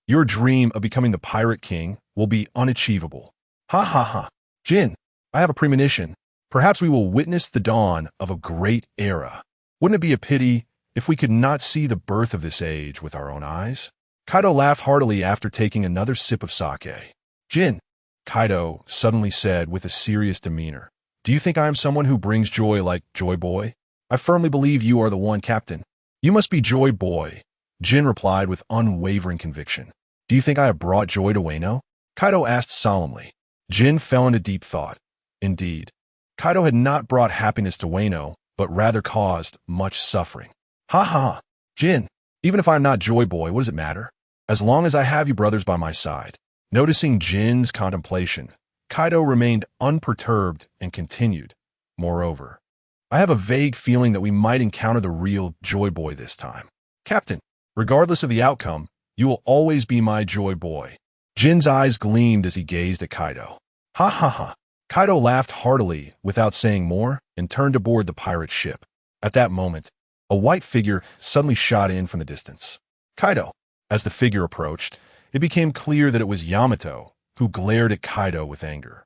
Speaker 1: your dream of becoming the Pirate King will be unachievable." Ha ha ha. Jin, I have a premonition. Perhaps we will witness the dawn of a great era. Wouldn't it be a pity if we could not see the birth of this age with our own eyes? Kaido laughed heartily after taking another sip of sake. Jin, Kaido suddenly said with a serious demeanor, do you think I am someone who brings joy like Joy Boy? I firmly believe you are the one, Captain. You must be Joy Boy, Jin replied with unwavering conviction. Do you think I have brought joy to Wano? Kaido asked solemnly. Jin fell into deep thought. Indeed, Kaido had not brought happiness to Wano, but rather caused much suffering. Ha ha, Jin, even if I am not Joy Boy, what does it matter? As long as I have you brothers by my side. Noticing Jin's contemplation, Kaido remained unperturbed and continued. Moreover, I have a vague feeling that we might encounter the real Joy Boy this time. Captain, regardless of the outcome, you will always be my Joy Boy. Jin's eyes gleamed as he gazed at Kaido. Ha ha ha. Kaido laughed heartily without saying more and turned aboard the pirate ship. At that moment, a white figure suddenly shot in from the distance. Kaido. As the figure approached, it became clear that it was Yamato, who glared at Kaido with anger.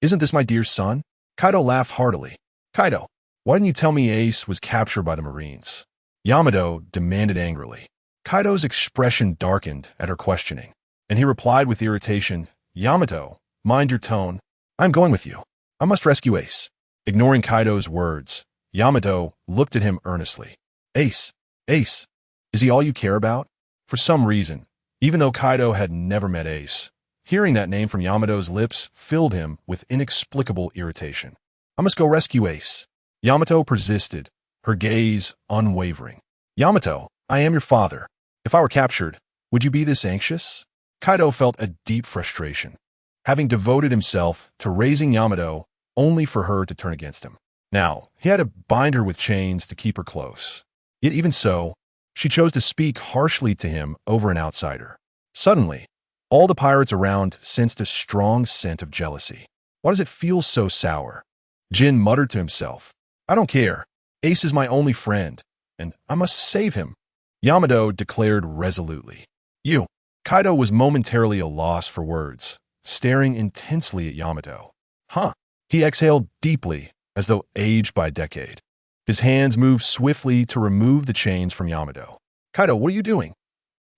Speaker 1: Isn't this my dear son? Kaido laughed heartily. Kaido, why didn't you tell me Ace was captured by the Marines? Yamato demanded angrily. Kaido's expression darkened at her questioning, and he replied with irritation, Yamato, mind your tone. I'm going with you. I must rescue Ace. Ignoring Kaido's words, Yamato looked at him earnestly. Ace, is he all you care about? For some reason, even though Kaido had never met Ace, hearing that name from Yamato's lips filled him with inexplicable irritation. I must go rescue Ace. Yamato persisted, her gaze unwavering. Yamato, I am your father. If I were captured, would you be this anxious? Kaido felt a deep frustration, having devoted himself to raising Yamato only for her to turn against him. Now, he had to bind her with chains to keep her close. Yet even so, she chose to speak harshly to him over an outsider. Suddenly, all the pirates around sensed a strong scent of jealousy. Why does it feel so sour? Jin muttered to himself. I don't care. Ace is my only friend, and I must save him. Yamato declared resolutely. You. Kaido was momentarily a loss for words, staring intensely at Yamato. Huh. He exhaled deeply, as though aged by a decade. His hands moved swiftly to remove the chains from Yamato. Kaido, what are you doing?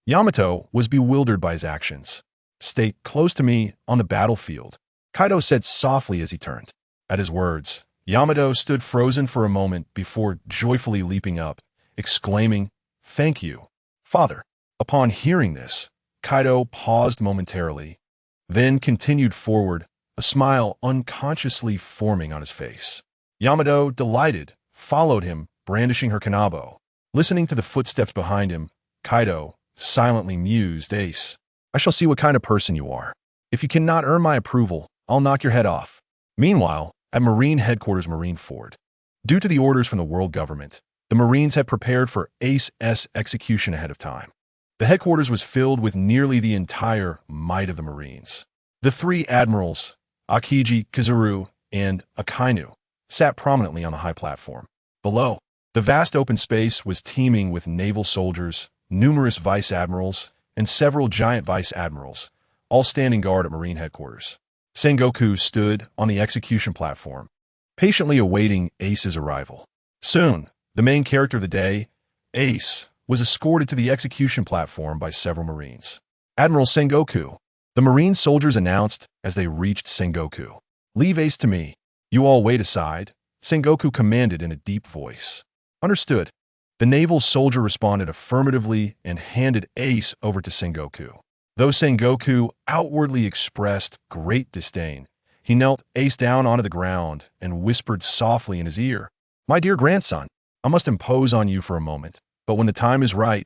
Speaker 1: Yamato was bewildered by his actions. Stay close to me on the battlefield, Kaido said softly as he turned. At his words, Yamato stood frozen for a moment before joyfully leaping up, exclaiming, Thank you, father. Upon hearing this, Kaido paused momentarily, then continued forward, a smile unconsciously forming on his face. Yamato, delighted, followed him, brandishing her kanabo. Listening to the footsteps behind him, Kaido silently mused, Ace, I shall see what kind of person you are. If you cannot earn my approval, I'll knock your head off. Meanwhile, at Marine Headquarters Marineford, due to the orders from the world government, the Marines had prepared for Ace's execution ahead of time. The headquarters was filled with nearly the entire might of the Marines. The three admirals, Akiji, Kizaru, and Akainu, sat prominently on the high platform. Below, the vast open space was teeming with naval soldiers, numerous vice admirals, and several giant vice admirals, all standing guard at Marine headquarters. Sengoku stood on the execution platform, patiently awaiting Ace's arrival. Soon, the main character of the day, Ace, was escorted to the execution platform by several Marines. Admiral Sengoku, the Marine soldiers announced as they reached Sengoku. Leave Ace to me. You all wait aside, Sengoku commanded in a deep voice. Understood. The naval soldier responded affirmatively and handed Ace over to Sengoku. Though Sengoku outwardly expressed great disdain, he knelt Ace down onto the ground and whispered softly in his ear, My dear grandson, I must impose on you for a moment, but when the time is right,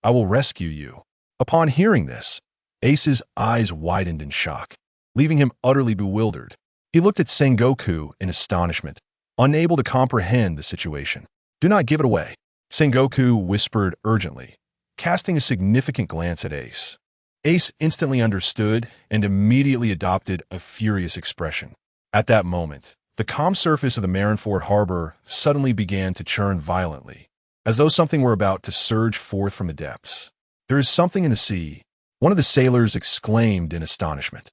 Speaker 1: I will rescue you. Upon hearing this, Ace's eyes widened in shock, leaving him utterly bewildered. He looked at Sengoku in astonishment, unable to comprehend the situation. Do not give it away, Sengoku whispered urgently, casting a significant glance at Ace. Ace instantly understood and immediately adopted a furious expression. At that moment, the calm surface of the Marineford harbor suddenly began to churn violently, as though something were about to surge forth from the depths. There is something in the sea, one of the sailors exclaimed in astonishment.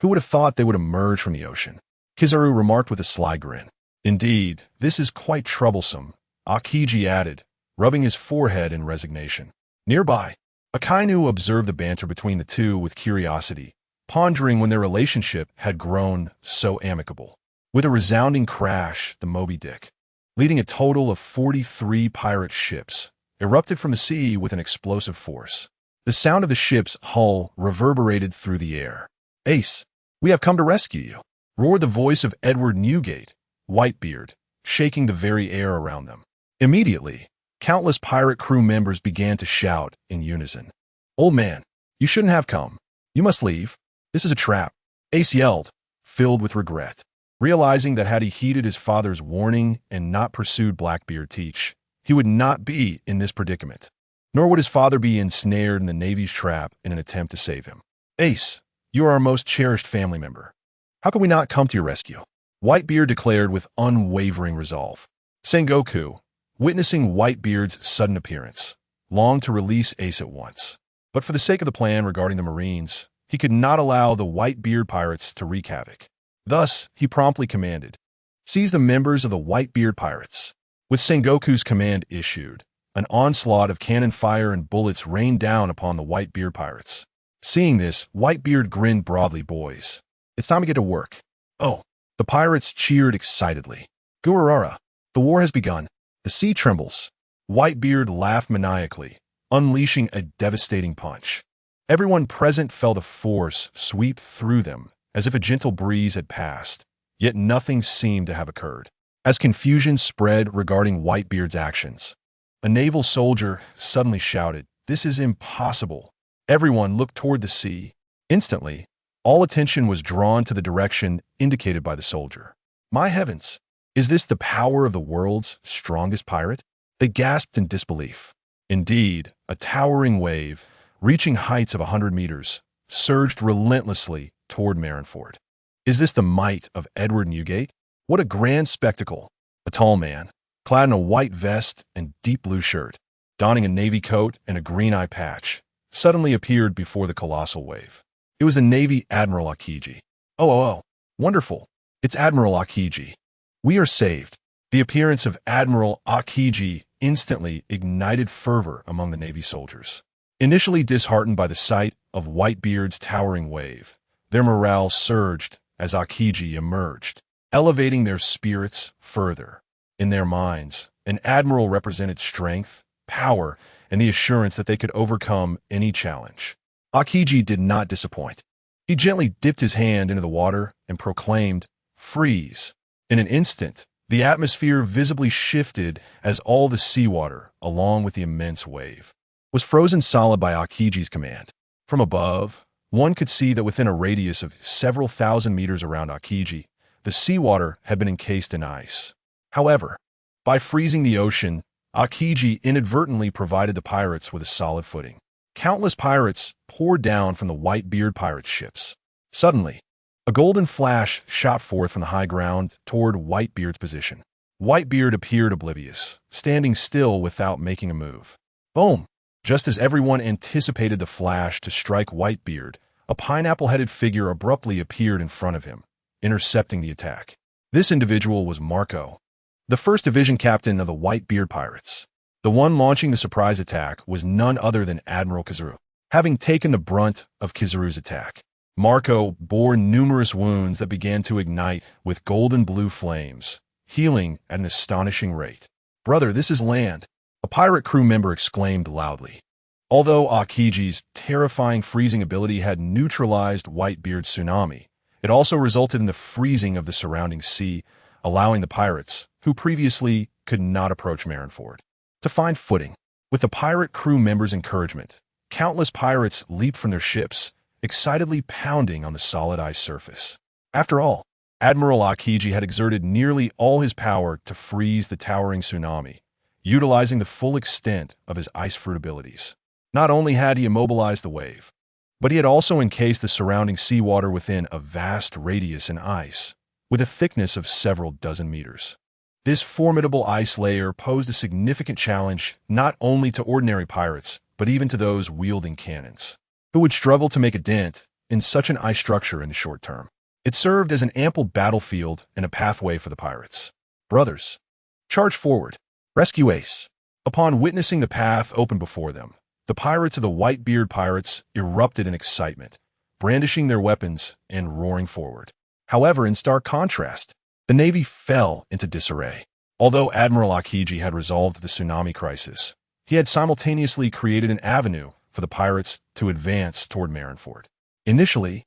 Speaker 1: Who would have thought they would emerge from the ocean? Kizaru remarked with a sly grin. Indeed, this is quite troublesome, Akiji added, rubbing his forehead in resignation. Nearby, Akainu observed the banter between the two with curiosity, pondering when their relationship had grown so amicable. With a resounding crash, the Moby Dick, leading a total of 43 pirate ships, erupted from the sea with an explosive force. The sound of the ship's hull reverberated through the air. "Ace, we have come to rescue you," roared the voice of Edward Newgate, Whitebeard, shaking the very air around them. Immediately, countless pirate crew members began to shout in unison. "Old man, you shouldn't have come. You must leave. This is a trap," Ace yelled, filled with regret. Realizing that had he heeded his father's warning and not pursued Blackbeard Teach, he would not be in this predicament. Nor would his father be ensnared in the Navy's trap in an attempt to save him. "Ace, you are our most cherished family member. How could we not come to your rescue?" Whitebeard declared with unwavering resolve. Sengoku, witnessing Whitebeard's sudden appearance, longed to release Ace at once. But for the sake of the plan regarding the Marines, he could not allow the Whitebeard pirates to wreak havoc. Thus, he promptly commanded, "Seize the members of the Whitebeard pirates." With Sengoku's command issued, an onslaught of cannon fire and bullets rained down upon the Whitebeard pirates. Seeing this, Whitebeard grinned broadly. "Boys, it's time to get to work." "Oh!" The pirates cheered excitedly. "Guarara, the war has begun. The sea trembles." Whitebeard laughed maniacally, unleashing a devastating punch. Everyone present felt a force sweep through them, as if a gentle breeze had passed, yet nothing seemed to have occurred. As confusion spread regarding Whitebeard's actions, a naval soldier suddenly shouted, "This is impossible." Everyone looked toward the sea. Instantly, all attention was drawn to the direction indicated by the soldier. "My heavens! Is this the power of the world's strongest pirate?" They gasped in disbelief. Indeed, a towering wave, reaching heights of 100 meters, surged relentlessly toward Marineford. "Is this the might of Edward Newgate? What a grand spectacle!" A tall man, clad in a white vest and deep blue shirt, donning a navy coat and a green eye patch, suddenly appeared before the colossal wave. It was the Navy Admiral Akiji. Oh, wonderful. It's Admiral Akiji. We are saved." The appearance of Admiral Akiji instantly ignited fervor among the Navy soldiers. Initially disheartened by the sight of Whitebeard's towering wave, their morale surged as Akiji emerged, elevating their spirits further. In their minds, an admiral represented strength, power, and the assurance that they could overcome any challenge. Akiji did not disappoint. He gently dipped his hand into the water and proclaimed, "Freeze." In an instant, the atmosphere visibly shifted as all the seawater, along with the immense wave, was frozen solid by Akiji's command. From above, one could see that within a radius of several thousand meters around Akiji, the seawater had been encased in ice. However, by freezing the ocean, Akiji inadvertently provided the pirates with a solid footing. Countless pirates poured down from the Whitebeard pirate ships. Suddenly, a golden flash shot forth from the high ground toward Whitebeard's position. Whitebeard appeared oblivious, standing still without making a move. Boom! Just as everyone anticipated the flash to strike Whitebeard, a pineapple-headed figure abruptly appeared in front of him, intercepting the attack. This individual was Marco, the first division captain of the Whitebeard pirates. The one launching the surprise attack was none other than Admiral Kizaru. Having taken the brunt of Kizaru's attack, Marco bore numerous wounds that began to ignite with golden blue flames, healing at an astonishing rate. "Brother, this is land," a pirate crew member exclaimed loudly. Although Akiji's terrifying freezing ability had neutralized Whitebeard's tsunami, it also resulted in the freezing of the surrounding sea, allowing the pirates, who previously could not approach Marineford, to find footing. With the pirate crew members' encouragement, countless pirates leaped from their ships, excitedly pounding on the solid ice surface. After all, Admiral Akiji had exerted nearly all his power to freeze the towering tsunami, utilizing the full extent of his ice fruit abilities. Not only had he immobilized the wave, but he had also encased the surrounding seawater within a vast radius in ice, with a thickness of several dozen meters. This formidable ice layer posed a significant challenge not only to ordinary pirates, but even to those wielding cannons, who would struggle to make a dent in such an ice structure in the short term. It served as an ample battlefield and a pathway for the pirates. Brothers, charge forward. Rescue Ace. Upon witnessing the path open before them, the pirates of the Whitebeard Pirates erupted in excitement, brandishing their weapons and roaring forward. However, in stark contrast, the Navy fell into disarray. Although Admiral Aokiji had resolved the tsunami crisis, he had simultaneously created an avenue for the pirates to advance toward Marineford. Initially,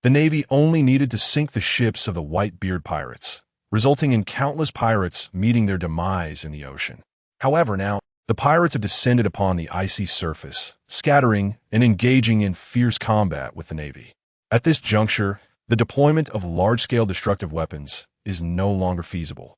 Speaker 1: the Navy only needed to sink the ships of the Whitebeard Pirates, resulting in countless pirates meeting their demise in the ocean. However, now, the pirates have descended upon the icy surface, scattering and engaging in fierce combat with the Navy. At this juncture, the deployment of large-scale destructive weapons is no longer feasible.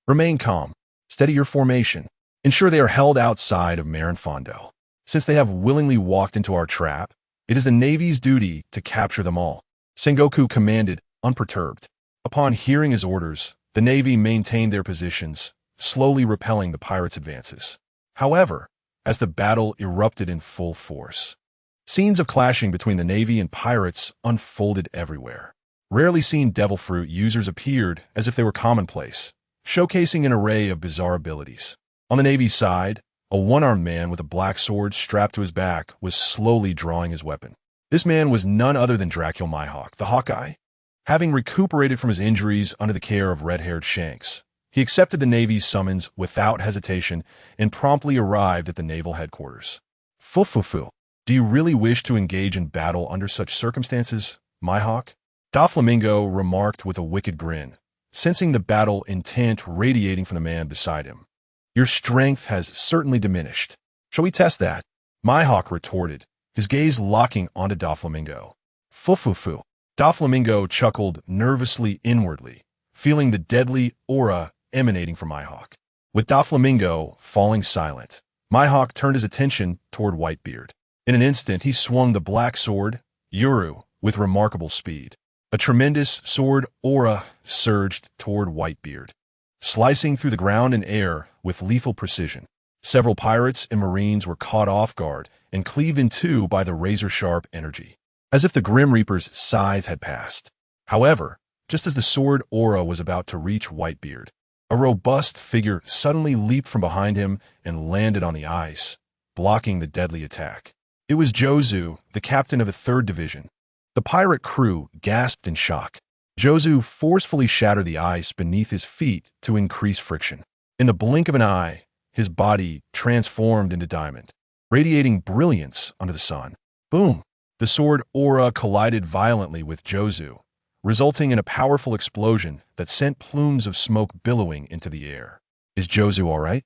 Speaker 1: Remain calm, steady your formation, ensure they are held outside of Marinfondo. Since they have willingly walked into our trap, it is the Navy's duty to capture them all. Sengoku commanded, unperturbed. Upon hearing his orders, the Navy maintained their positions, slowly repelling the pirates' advances. However, as the battle erupted in full force, scenes of clashing between the Navy and pirates unfolded everywhere. Rarely seen devil fruit users appeared as if they were commonplace, showcasing an array of bizarre abilities. On the Navy's side, a one-armed man with a black sword strapped to his back was slowly drawing his weapon. This man was none other than Dracula Mihawk, the Hawkeye. Having recuperated from his injuries under the care of red-haired Shanks, he accepted the Navy's summons without hesitation and promptly arrived at the naval headquarters. Fufufu, do you really wish to engage in battle under such circumstances, Mihawk? Doflamingo remarked with a wicked grin, sensing the battle intent radiating from the man beside him. Your strength has certainly diminished. Shall we test that? Mihawk retorted, his gaze locking onto Doflamingo. Fufufu. Doflamingo chuckled nervously inwardly, feeling the deadly aura emanating from Mihawk. With Doflamingo falling silent, Mihawk turned his attention toward Whitebeard. In an instant, he swung the black sword, Yuru, with remarkable speed. A tremendous sword aura surged toward Whitebeard, slicing through the ground and air with lethal precision. Several pirates and marines were caught off guard and cleaved in two by the razor-sharp energy, as if the Grim Reaper's scythe had passed. However, just as the sword aura was about to reach Whitebeard, a robust figure suddenly leaped from behind him and landed on the ice, blocking the deadly attack. It was Jozu, the captain of the 3rd Division. The pirate crew gasped in shock. Jozu forcefully shattered the ice beneath his feet to increase friction. In the blink of an eye, his body transformed into diamond, radiating brilliance under the sun. Boom! The sword aura collided violently with Jozu, resulting in a powerful explosion that sent plumes of smoke billowing into the air. Is Jozu all right?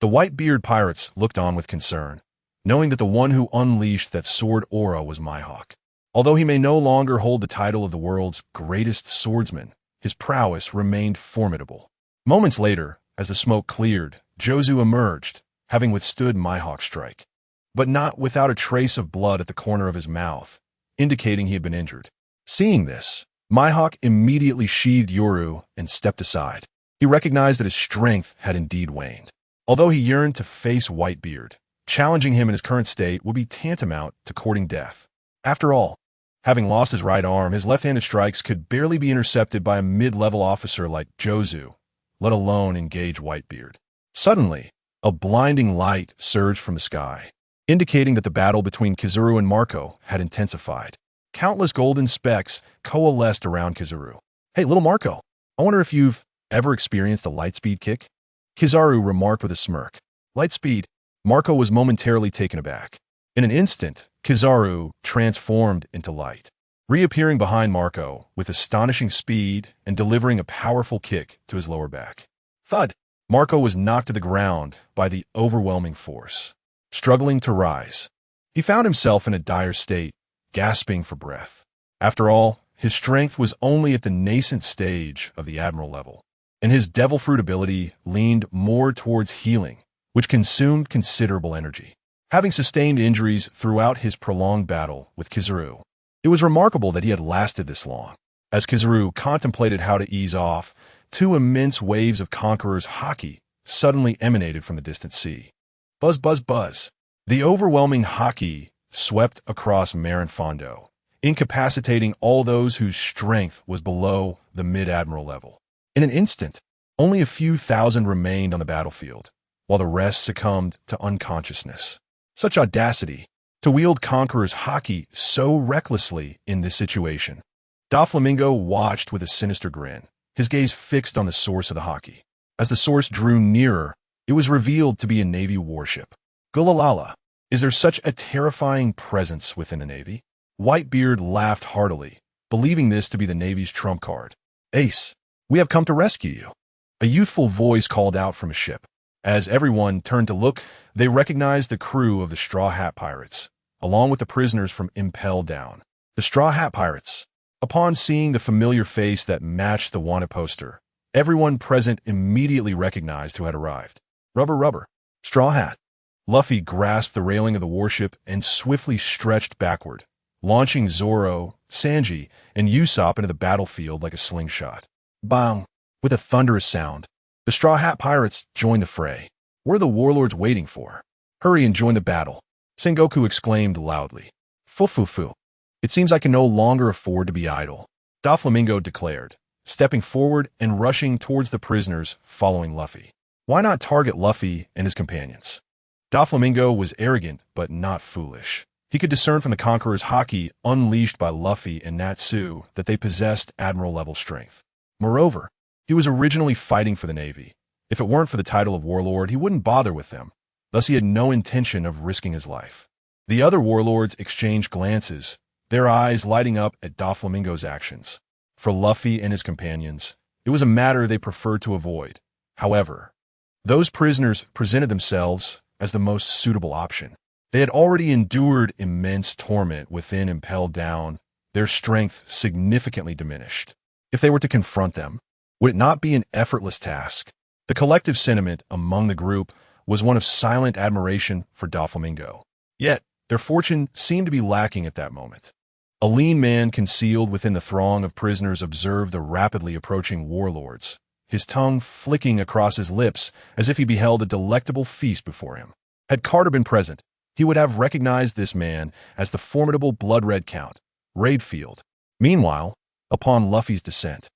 Speaker 1: The Whitebeard pirates looked on with concern, knowing that the one who unleashed that sword aura was Mihawk. Although he may no longer hold the title of the world's greatest swordsman, his prowess remained formidable. Moments later, as the smoke cleared, Jozu emerged, having withstood Mihawk's strike, but not without a trace of blood at the corner of his mouth, indicating he had been injured. Seeing this, Mihawk immediately sheathed Yoru and stepped aside. He recognized that his strength had indeed waned. Although he yearned to face Whitebeard, challenging him in his current state would be tantamount to courting death. After all, having lost his right arm, his left-handed strikes could barely be intercepted by a mid-level officer like Jozu, let alone engage Whitebeard. Suddenly, a blinding light surged from the sky, indicating that the battle between Kizaru and Marco had intensified. Countless golden specks coalesced around Kizaru. Hey, little Marco, I wonder if you've ever experienced a lightspeed kick? Kizaru remarked with a smirk. Lightspeed? Marco was momentarily taken aback. In an instant, Kizaru transformed into light, reappearing behind Marco with astonishing speed and delivering a powerful kick to his lower back. Thud! Marco was knocked to the ground by the overwhelming force. Struggling to rise, he found himself in a dire state, gasping for breath. After all, his strength was only at the nascent stage of the Admiral level, and his Devil Fruit ability leaned more towards healing, which consumed considerable energy. Having sustained injuries throughout his prolonged battle with Kizaru, it was remarkable that he had lasted this long. As Kizaru contemplated how to ease off, two immense waves of Conqueror's haki suddenly emanated from the distant sea. Buzz, buzz, buzz. The overwhelming haki swept across Marinfondo, incapacitating all those whose strength was below the mid-admiral level. In an instant, only a few thousand remained on the battlefield, while the rest succumbed to unconsciousness. Such audacity to wield Conqueror's haki so recklessly in this situation. Doflamingo watched with a sinister grin, his gaze fixed on the source of the haki. As the source drew nearer, it was revealed to be a Navy warship. Gulalala, is there such a terrifying presence within the Navy? Whitebeard laughed heartily, believing this to be the Navy's trump card. Ace, we have come to rescue you. A youthful voice called out from a ship. As everyone turned to look, they recognized the crew of the Straw Hat Pirates, along with the prisoners from Impel Down. The Straw Hat Pirates. Upon seeing the familiar face that matched the wanted poster, everyone present immediately recognized who had arrived. Rubber. Straw Hat. Luffy grasped the railing of the warship and swiftly stretched backward, launching Zoro, Sanji, and Usopp into the battlefield like a slingshot. Bang! With a thunderous sound, the Straw Hat Pirates joined the fray. What are the warlords waiting for? Hurry and join the battle, Sengoku exclaimed loudly. Fufufu. It seems I can no longer afford to be idle, Doflamingo declared, stepping forward and rushing towards the prisoners following Luffy. Why not target Luffy and his companions? Doflamingo was arrogant but not foolish. He could discern from the Conqueror's haki unleashed by Luffy and Natsu that they possessed admiral-level strength. Moreover, he was originally fighting for the Navy. If it weren't for the title of warlord, he wouldn't bother with them. Thus, he had no intention of risking his life. The other warlords exchanged glances, their eyes lighting up at Doflamingo's actions. For Luffy and his companions, it was a matter they preferred to avoid. However, those prisoners presented themselves as the most suitable option. They had already endured immense torment within Impel Down, their strength significantly diminished. If they were to confront them, would it not be an effortless task? The collective sentiment among the group was one of silent admiration for Doflamingo. Yet, their fortune seemed to be lacking at that moment. A lean man concealed within the throng of prisoners observed the rapidly approaching warlords, his tongue flicking across his lips as if he beheld a delectable feast before him. Had Carter been present, he would have recognized this man as the formidable Blood-Red Count, Raidfield. Meanwhile, upon Luffy's descent,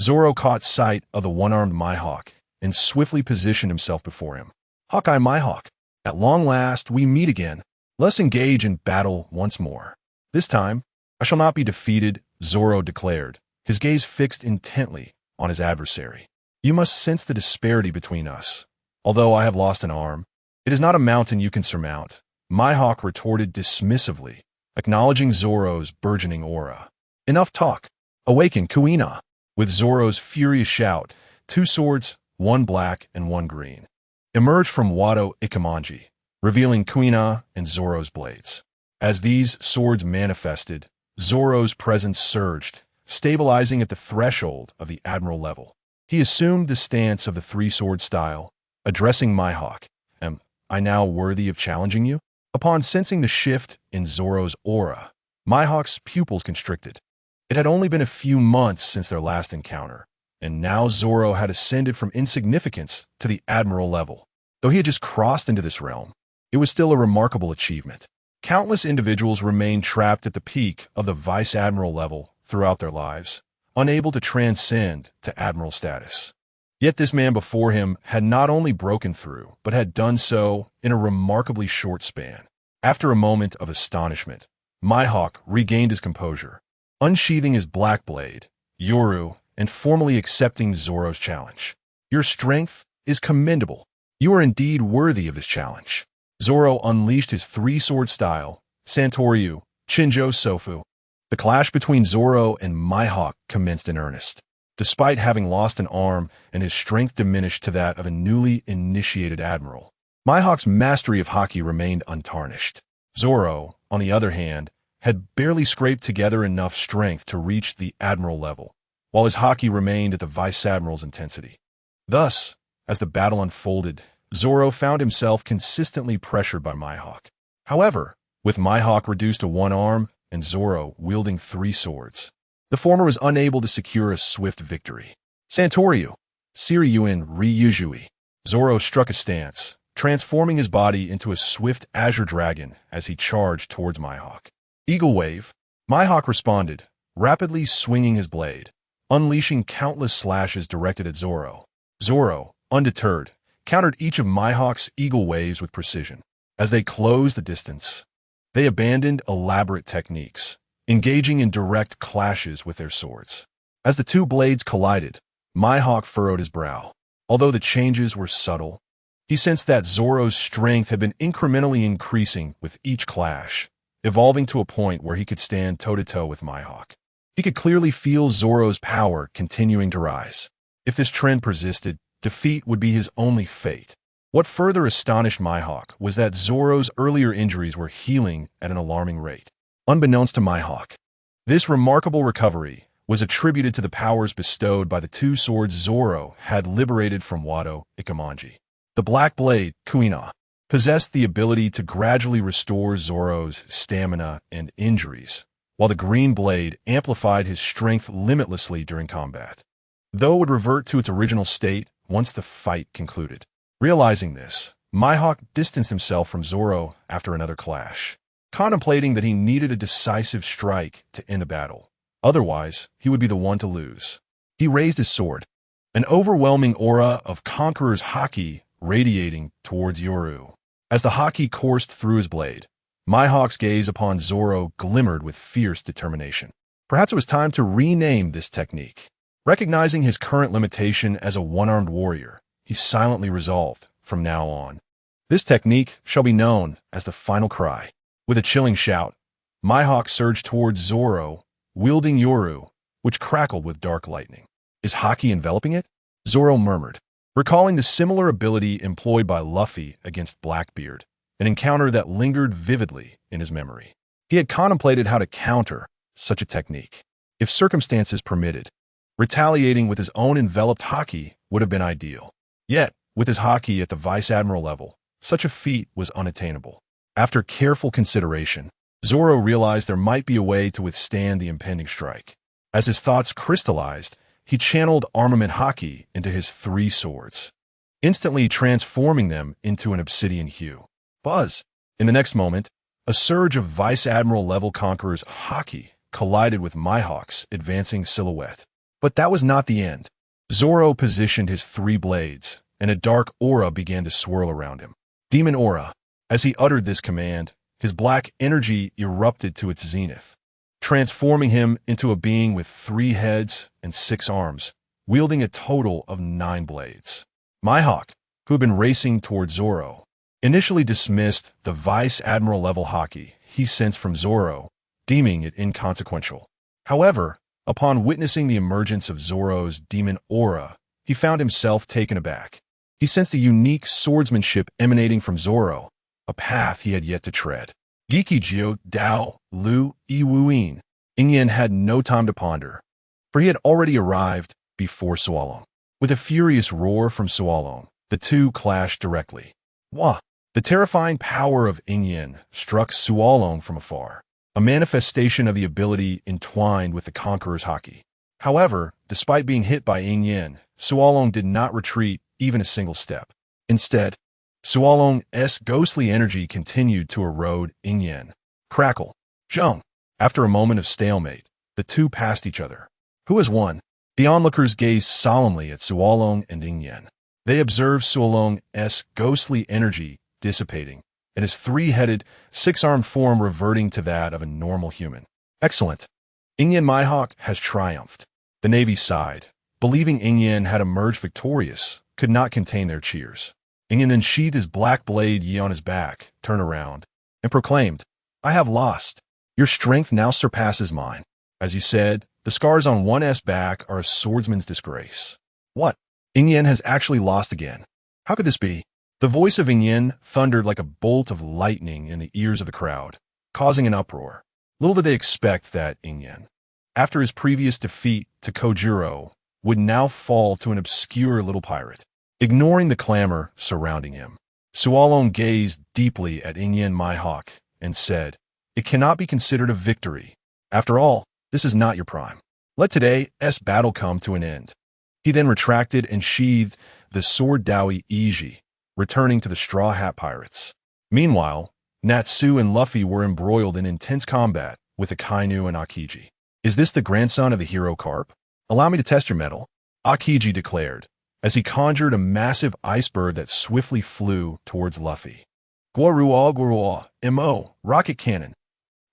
Speaker 1: Zoro caught sight of the one-armed Mihawk and swiftly positioned himself before him. Hawkeye Mihawk, at long last we meet again. Let's engage in battle once more. This time, I shall not be defeated, Zoro declared, his gaze fixed intently on his adversary. You must sense the disparity between us. Although I have lost an arm, it is not a mountain you can surmount, Mihawk retorted dismissively, acknowledging Zoro's burgeoning aura. Enough talk. Awaken Kuina. With Zoro's furious shout, two swords, one black and one green, emerged from Wado Ikamanji, revealing Kuina and Zoro's blades. As these swords manifested, Zoro's presence surged, stabilizing at the threshold of the admiral level. He assumed the stance of the three-sword style, addressing Mihawk. Am I now worthy of challenging you? Upon sensing the shift in Zoro's aura, Mihawk's pupils constricted. It had only been a few months since their last encounter, and now Zoro had ascended from insignificance to the admiral level. Though he had just crossed into this realm, it was still a remarkable achievement. Countless individuals remained trapped at the peak of the vice admiral level throughout their lives, unable to transcend to admiral status. Yet this man before him had not only broken through, but had done so in a remarkably short span. After a moment of astonishment, Mihawk regained his composure, unsheathing his black blade, Yoru, and formally accepting Zoro's challenge. Your strength is commendable. You are indeed worthy of this challenge. Zoro unleashed his three-sword style, Santoryu, Chinjo Sofu. The clash between Zoro and Mihawk commenced in earnest. Despite having lost an arm and his strength diminished to that of a newly initiated admiral, Mihawk's mastery of haki remained untarnished. Zoro, on the other hand, had barely scraped together enough strength to reach the admiral level, while his haki remained at the vice admiral's intensity. Thus, as the battle unfolded, Zoro found himself consistently pressured by Mihawk. However, with Mihawk reduced to one arm and Zoro wielding three swords, the former was unable to secure a swift victory. Santoryu, Siryuin Ryujui. Zoro struck a stance, transforming his body into a swift azure dragon as he charged towards Mihawk. Eagle Wave. Mihawk responded, rapidly swinging his blade, unleashing countless slashes directed at Zoro. Zoro, undeterred, countered each of Mihawk's eagle waves with precision. As they closed the distance, they abandoned elaborate techniques, engaging in direct clashes with their swords. As the two blades collided, Mihawk furrowed his brow. Although the changes were subtle, he sensed that Zoro's strength had been incrementally increasing with each clash, evolving to a point where he could stand toe-to-toe with Mihawk. He could clearly feel Zoro's power continuing to rise. If this trend persisted, defeat would be his only fate. What further astonished Mihawk was that Zoro's earlier injuries were healing at an alarming rate. Unbeknownst to Mihawk, this remarkable recovery was attributed to the powers bestowed by the two swords Zoro had liberated from Wado Ikamanji. The Black Blade, Kuina, possessed the ability to gradually restore Zoro's stamina and injuries, while the Green Blade amplified his strength limitlessly during combat, though it would revert to its original state once the fight concluded. Realizing this, Mihawk distanced himself from Zoro after another clash, contemplating that he needed a decisive strike to end the battle. Otherwise, he would be the one to lose. He raised his sword, an overwhelming aura of Conqueror's haki radiating towards Yoru. As the haki coursed through his blade, Mihawk's gaze upon Zoro glimmered with fierce determination. Perhaps it was time to rename this technique. Recognizing his current limitation as a one-armed warrior, he silently resolved, from now on, this technique shall be known as the Final Cry. With a chilling shout, Mihawk surged towards Zoro, wielding Yoru, which crackled with dark lightning. Is haki enveloping it? Zoro murmured, recalling the similar ability employed by Luffy against Blackbeard, an encounter that lingered vividly in his memory. He had contemplated how to counter such a technique. If circumstances permitted, retaliating with his own enveloped haki would have been ideal. Yet, with his haki at the Vice Admiral level, such a feat was unattainable. After careful consideration, Zoro realized there might be a way to withstand the impending strike. As his thoughts crystallized, he channeled armament haki into his three swords, instantly transforming them into an obsidian hue. Buzz! In the next moment, a surge of Vice Admiral level Conqueror's haki collided with Mihawk's advancing silhouette. But that was not the end. Zoro positioned his three blades, and a dark aura began to swirl around him. Demon Aura. As he uttered this command, his black energy erupted to its zenith, transforming him into a being with 3 heads and 6 arms, wielding a total of 9 blades. Mihawk, who had been racing toward Zoro, initially dismissed the Vice Admiral level haki he sensed from Zoro, deeming it inconsequential. However, upon witnessing the emergence of Zoro's demon aura, he found himself taken aback. He sensed a unique swordsmanship emanating from Zoro, a path he had yet to tread. Geki Jio Dao Lu Iwuin. Ingyan had no time to ponder, for he had already arrived before Sualong. With a furious roar from Sualong, the two clashed directly. Wah! The terrifying power of Ingyan struck Sualong from afar, a manifestation of the ability entwined with the Conqueror's haki. However, despite being hit by Ingyan, Sualong did not retreat even a single step. Instead, Sualong's ghostly energy continued to erode Ingyan. Crackle. Zheng. After a moment of stalemate, the two passed each other. Who has won? The onlookers gazed solemnly at Sualong and Ingyan. They observed Sualong's ghostly energy dissipating, and his 3-headed, 6-armed form reverting to that of a normal human. Excellent. Ingyan Mihawk has triumphed. The Navy sighed, believing Ingyan had emerged victorious, could not contain their cheers. Ingyan then sheathed his black blade on his back, turned around, and proclaimed, I have lost. Your strength now surpasses mine. As you said, the scars on one's back are a swordsman's disgrace. What? Ingyan has actually lost again. How could this be? The voice of Ingyan thundered like a bolt of lightning in the ears of the crowd, causing an uproar. Little did they expect that Ingyan, after his previous defeat to Kojiro, would now fall to an obscure little pirate. Ignoring the clamor surrounding him, Sualong gazed deeply at Ingyan Mihawk and said, It cannot be considered a victory. After all, this is not your prime. Let today's battle come to an end. He then retracted and sheathed the sword Dowie Iji, returning to the Straw Hat Pirates. Meanwhile, Natsu and Luffy were embroiled in intense combat with Akainu and Akiji. Is this the grandson of the hero Carp? Allow me to test your mettle, Akiji declared, as he conjured a massive iceberg that swiftly flew towards Luffy. Guarua, M.O., rocket cannon.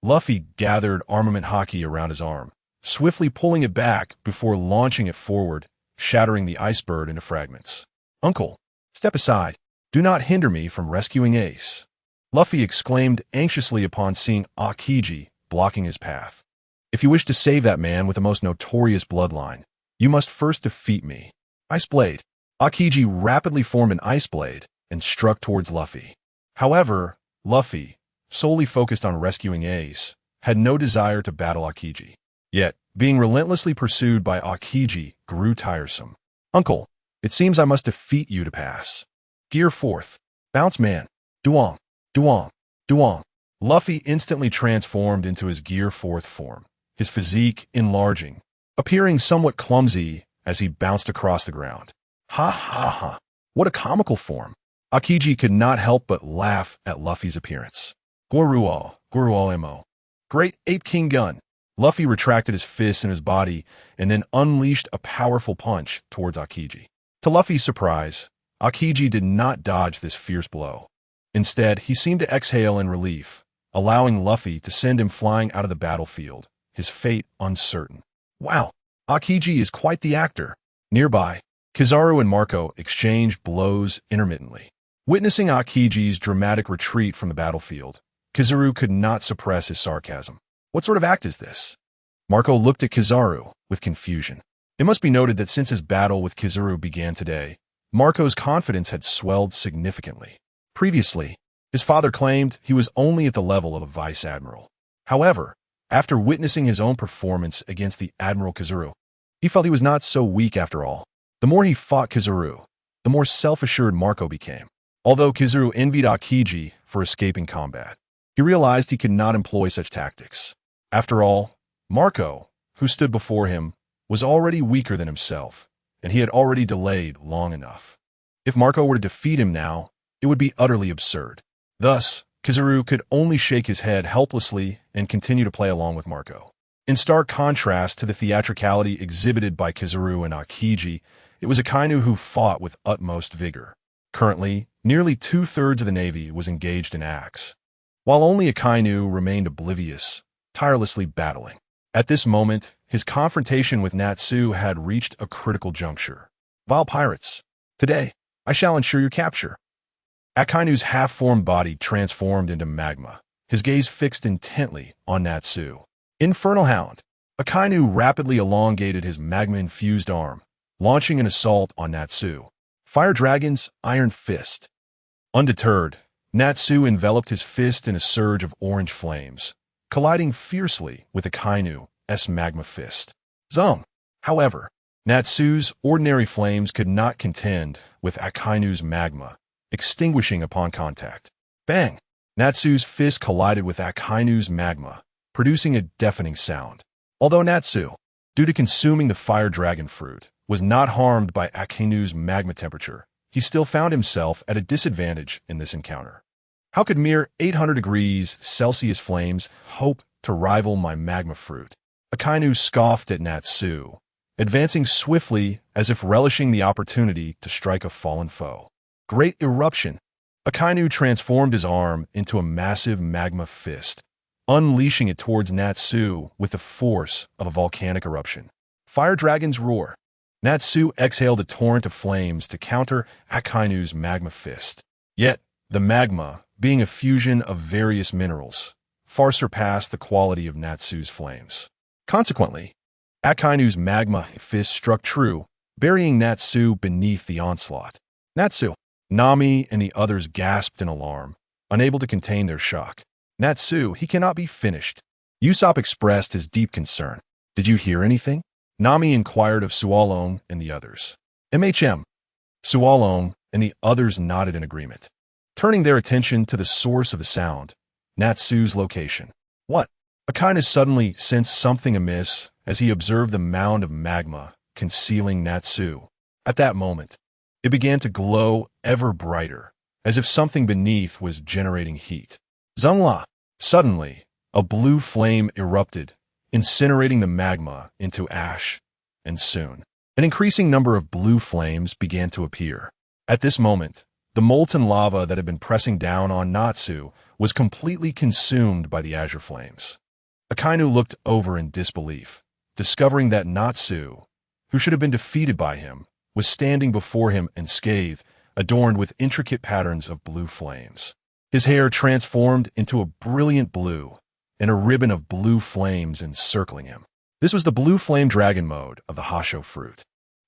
Speaker 1: Luffy gathered armament haki around his arm, swiftly pulling it back before launching it forward, shattering the iceberg into fragments. Uncle, step aside. Do not hinder me from rescuing Ace, Luffy exclaimed anxiously upon seeing Akiji blocking his path. If you wish to save that man with the most notorious bloodline, you must first defeat me. Ice Blade. Akiji rapidly formed an ice blade and struck towards Luffy. However, Luffy, solely focused on rescuing Ace, had no desire to battle Akiji. Yet, being relentlessly pursued by Akiji grew tiresome. Uncle, it seems I must defeat you to pass. Gear 4th. Bounce Man. Duong. Duong. Duong. Luffy instantly transformed into his Gear 4th form, his physique enlarging, appearing somewhat clumsy as he bounced across the ground. Ha ha ha. What a comical form. Akiji could not help but laugh at Luffy's appearance. Guarua Mo. Great Ape King Gun. Luffy retracted his fist in his body and then unleashed a powerful punch towards Akiji. To Luffy's surprise, Akiji did not dodge this fierce blow. Instead, he seemed to exhale in relief, allowing Luffy to send him flying out of the battlefield, his fate uncertain. Wow, Akiji is quite the actor. Nearby, Kizaru and Marco exchanged blows intermittently. Witnessing Akiji's dramatic retreat from the battlefield, Kizaru could not suppress his sarcasm. What sort of act is this? Marco looked at Kizaru with confusion. It must be noted that since his battle with Kizaru began today, Marco's confidence had swelled significantly. Previously, his father claimed he was only at the level of a vice admiral. However, after witnessing his own performance against the Admiral Kizaru, he felt he was not so weak after all. The more he fought Kizaru, the more self-assured Marco became. Although Kizaru envied Akiji for escaping combat, he realized he could not employ such tactics. After all, Marco, who stood before him, was already weaker than himself, and he had already delayed long enough. If Marco were to defeat him now, it would be utterly absurd. Thus, Kizaru could only shake his head helplessly and continue to play along with Marco. In stark contrast to the theatricality exhibited by Kizaru and Akiji, it was Akainu who fought with utmost vigor. Currently, nearly 2/3 of the Navy was engaged in acts, while only Akainu remained oblivious, tirelessly battling. At this moment, his confrontation with Natsu had reached a critical juncture. Vile pirates, today, I shall ensure your capture. Akainu's half-formed body transformed into magma, his gaze fixed intently on Natsu. Infernal Hound. Akainu rapidly elongated his magma-infused arm, launching an assault on Natsu. Fire Dragon's Iron Fist. Undeterred, Natsu enveloped his fist in a surge of orange flames, colliding fiercely with Akainu's magma fist. Zung. However, Natsu's ordinary flames could not contend with Akainu's magma, extinguishing upon contact. Bang! Natsu's fist collided with Akainu's magma, producing a deafening sound. Although Natsu, due to consuming the fire dragon fruit, was not harmed by Akainu's magma temperature, he still found himself at a disadvantage in this encounter. How could mere 800 degrees Celsius flames hope to rival my magma fruit? Akainu scoffed at Natsu, advancing swiftly as if relishing the opportunity to strike a fallen foe. Great Eruption. Akainu transformed his arm into a massive magma fist, unleashing it towards Natsu with the force of a volcanic eruption. Fire Dragon's Roar. Natsu exhaled a torrent of flames to counter Akainu's magma fist. Yet, the magma, being a fusion of various minerals, far surpassed the quality of Natsu's flames. Consequently, Akainu's magma fist struck true, burying Natsu beneath the onslaught. Natsu. Nami and the others gasped in alarm, unable to contain their shock. Natsu, he cannot be finished. Usopp expressed his deep concern. Did you hear anything? Nami inquired of Sualong and the others. MHM. Sualong and the others nodded in agreement, turning their attention to the source of the sound, Natsu's location. What? Akainu suddenly sensed something amiss as he observed the mound of magma concealing Natsu. At that moment, it began to glow ever brighter, as if something beneath was generating heat. Zungla! Suddenly, A blue flame erupted, incinerating the magma into ash, and soon, an increasing number of blue flames began to appear. At this moment, the molten lava that had been pressing down on Natsu was completely consumed by the azure flames. Akainu looked over in disbelief, discovering that Natsu, who should have been defeated by him, was standing before him unscathed, adorned with intricate patterns of blue flames. His hair transformed into a brilliant blue, and a ribbon of blue flames encircling him. This was the blue flame dragon mode of the Hasho fruit.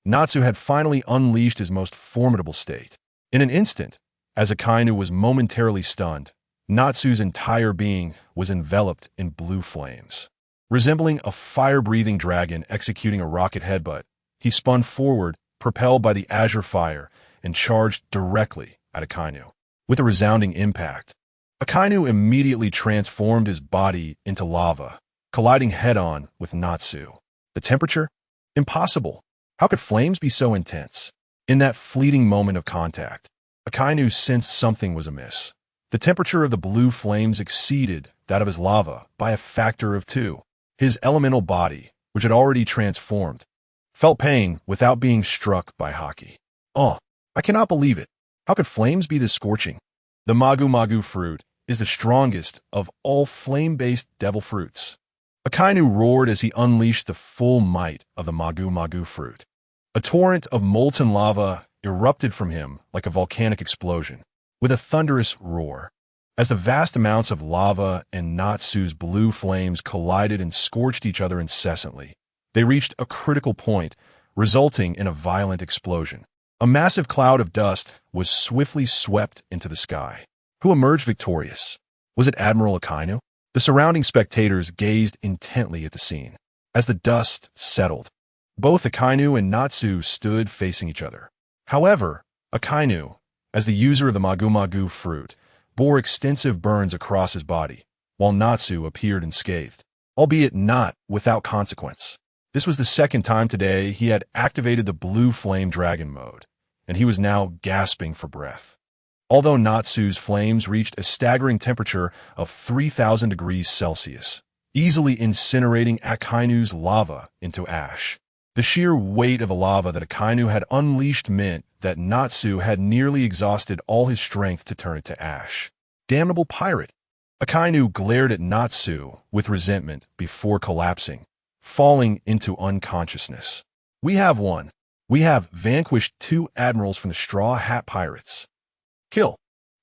Speaker 1: Natsu had finally unleashed his most formidable state. In an instant, as Akainu was momentarily stunned, Natsu's entire being was enveloped in blue flames. Resembling a fire-breathing dragon executing a rocket headbutt, he spun forward, propelled by the azure fire, and charged directly at Akainu. With a resounding impact, Akainu immediately transformed his body into lava, colliding head-on with Natsu. The temperature? Impossible. How could flames be so intense? In that fleeting moment of contact, Akainu sensed something was amiss. The temperature of the blue flames exceeded that of his lava by a factor of 2. His elemental body, which had already transformed, felt pain without being struck by haki. Oh, I cannot believe it. How could flames be this scorching? The magu-magu fruit is the strongest of all flame-based devil fruits. Akainu roared as he unleashed the full might of the magu-magu fruit. A torrent of molten lava erupted from him like a volcanic explosion, with a thunderous roar. As the vast amounts of lava and Natsu's blue flames collided and scorched each other incessantly, they reached a critical point, resulting in a violent explosion. A massive cloud of dust was swiftly swept into the sky. Who emerged victorious? Was it Admiral Akainu? The surrounding spectators gazed intently at the scene. As the dust settled, both Akainu and Natsu stood facing each other. However, Akainu, as the user of the magu-magu fruit, bore extensive burns across his body, while Natsu appeared unscathed, albeit not without consequence. This was the second time today he had activated the blue flame dragon mode, and he was now gasping for breath. Although Natsu's flames reached a staggering temperature of 3,000 degrees Celsius, easily incinerating Akainu's lava into ash. The sheer weight of the lava that Akainu had unleashed meant that Natsu had nearly exhausted all his strength to turn it to ash. Damnable pirate! Akainu glared at Natsu with resentment before collapsing, falling into unconsciousness. We have won. We have vanquished 2 admirals from the Straw Hat Pirates. Kill.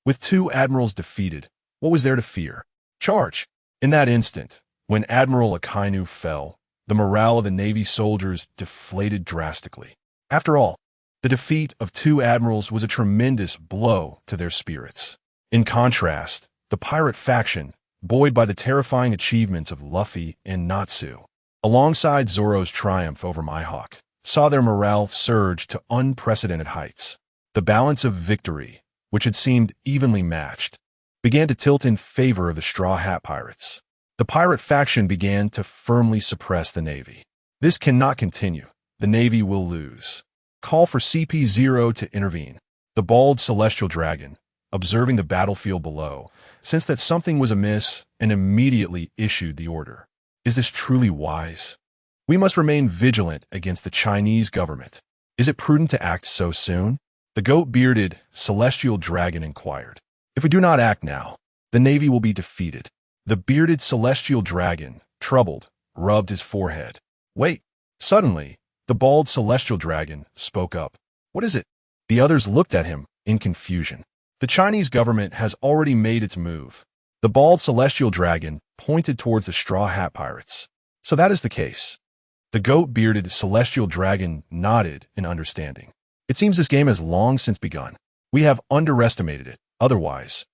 Speaker 1: With 2 admirals defeated, what was there to fear? Charge. In that instant, when Admiral Akainu fell, the morale of the Navy soldiers deflated drastically. After all, the defeat of 2 admirals was a tremendous blow to their spirits. In contrast, the pirate faction, buoyed by the terrifying achievements of Luffy and Natsu, alongside Zoro's triumph over Mihawk, saw their morale surge to unprecedented heights. The balance of victory, which had seemed evenly matched, began to tilt in favor of the Straw Hat Pirates. The pirate faction began to firmly suppress the Navy. This cannot continue. The Navy will lose. Call for CP0 to intervene. The bald celestial dragon, observing the battlefield below, sensed that something was amiss and immediately issued the order. Is this truly wise? We must remain vigilant against the Chinese government. Is it prudent to act so soon? The goat-bearded celestial dragon inquired. If we do not act now, the Navy will be defeated. The bearded celestial dragon, troubled, rubbed his forehead. Wait. Suddenly, the bald celestial dragon spoke up. What is it? The others looked at him in confusion. The Chinese government has already made its move. The bald celestial dragon pointed towards the Straw Hat Pirates. So that is the case. The goat-bearded celestial dragon nodded in understanding. It seems this game has long since begun. We have underestimated it. Otherwise,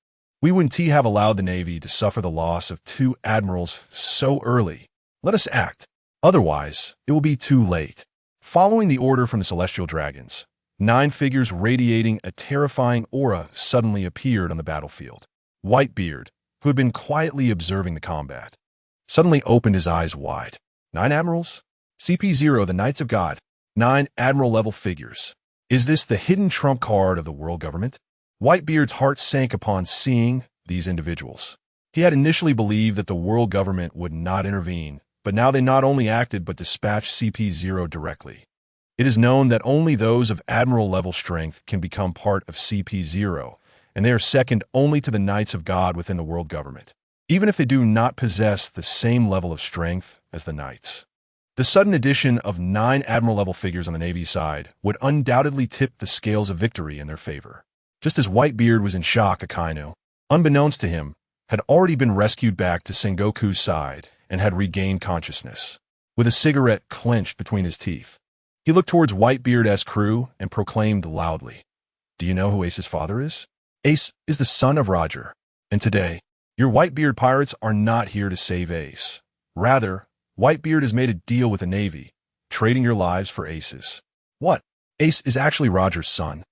Speaker 1: we wouldn't have allowed the Navy to suffer the loss of 2 admirals so early. Let us act. Otherwise, it will be too late. Following the order from the celestial dragons, 9 figures radiating a terrifying aura suddenly appeared on the battlefield. Whitebeard, who had been quietly observing the combat, suddenly opened his eyes wide. 9 admirals? CP0, the Knights of God. 9 admiral-level figures. Is this the hidden trump card of the world government? Whitebeard's heart sank upon seeing these individuals. He had initially believed that the world government would not intervene, but now they not only acted but dispatched CP0 directly. It is known that only those of Admiral-level strength can become part of CP0, and they are second only to the Knights of God within the world government, even if they do not possess the same level of strength as the Knights. The sudden addition of 9 Admiral-level figures on the Navy side would undoubtedly tip the scales of victory in their favor. Just as Whitebeard was in shock, Akainu, unbeknownst to him, had already been rescued back to Sengoku's side and had regained consciousness. With a cigarette clenched between his teeth, he looked towards Whitebeard's crew and proclaimed loudly, "Do you know who Ace's father is? Ace is the son of Roger, and today, your Whitebeard pirates are not here to save Ace. Rather, Whitebeard has made a deal with the Navy, trading your lives for Ace's." "What? Ace is actually Roger's son?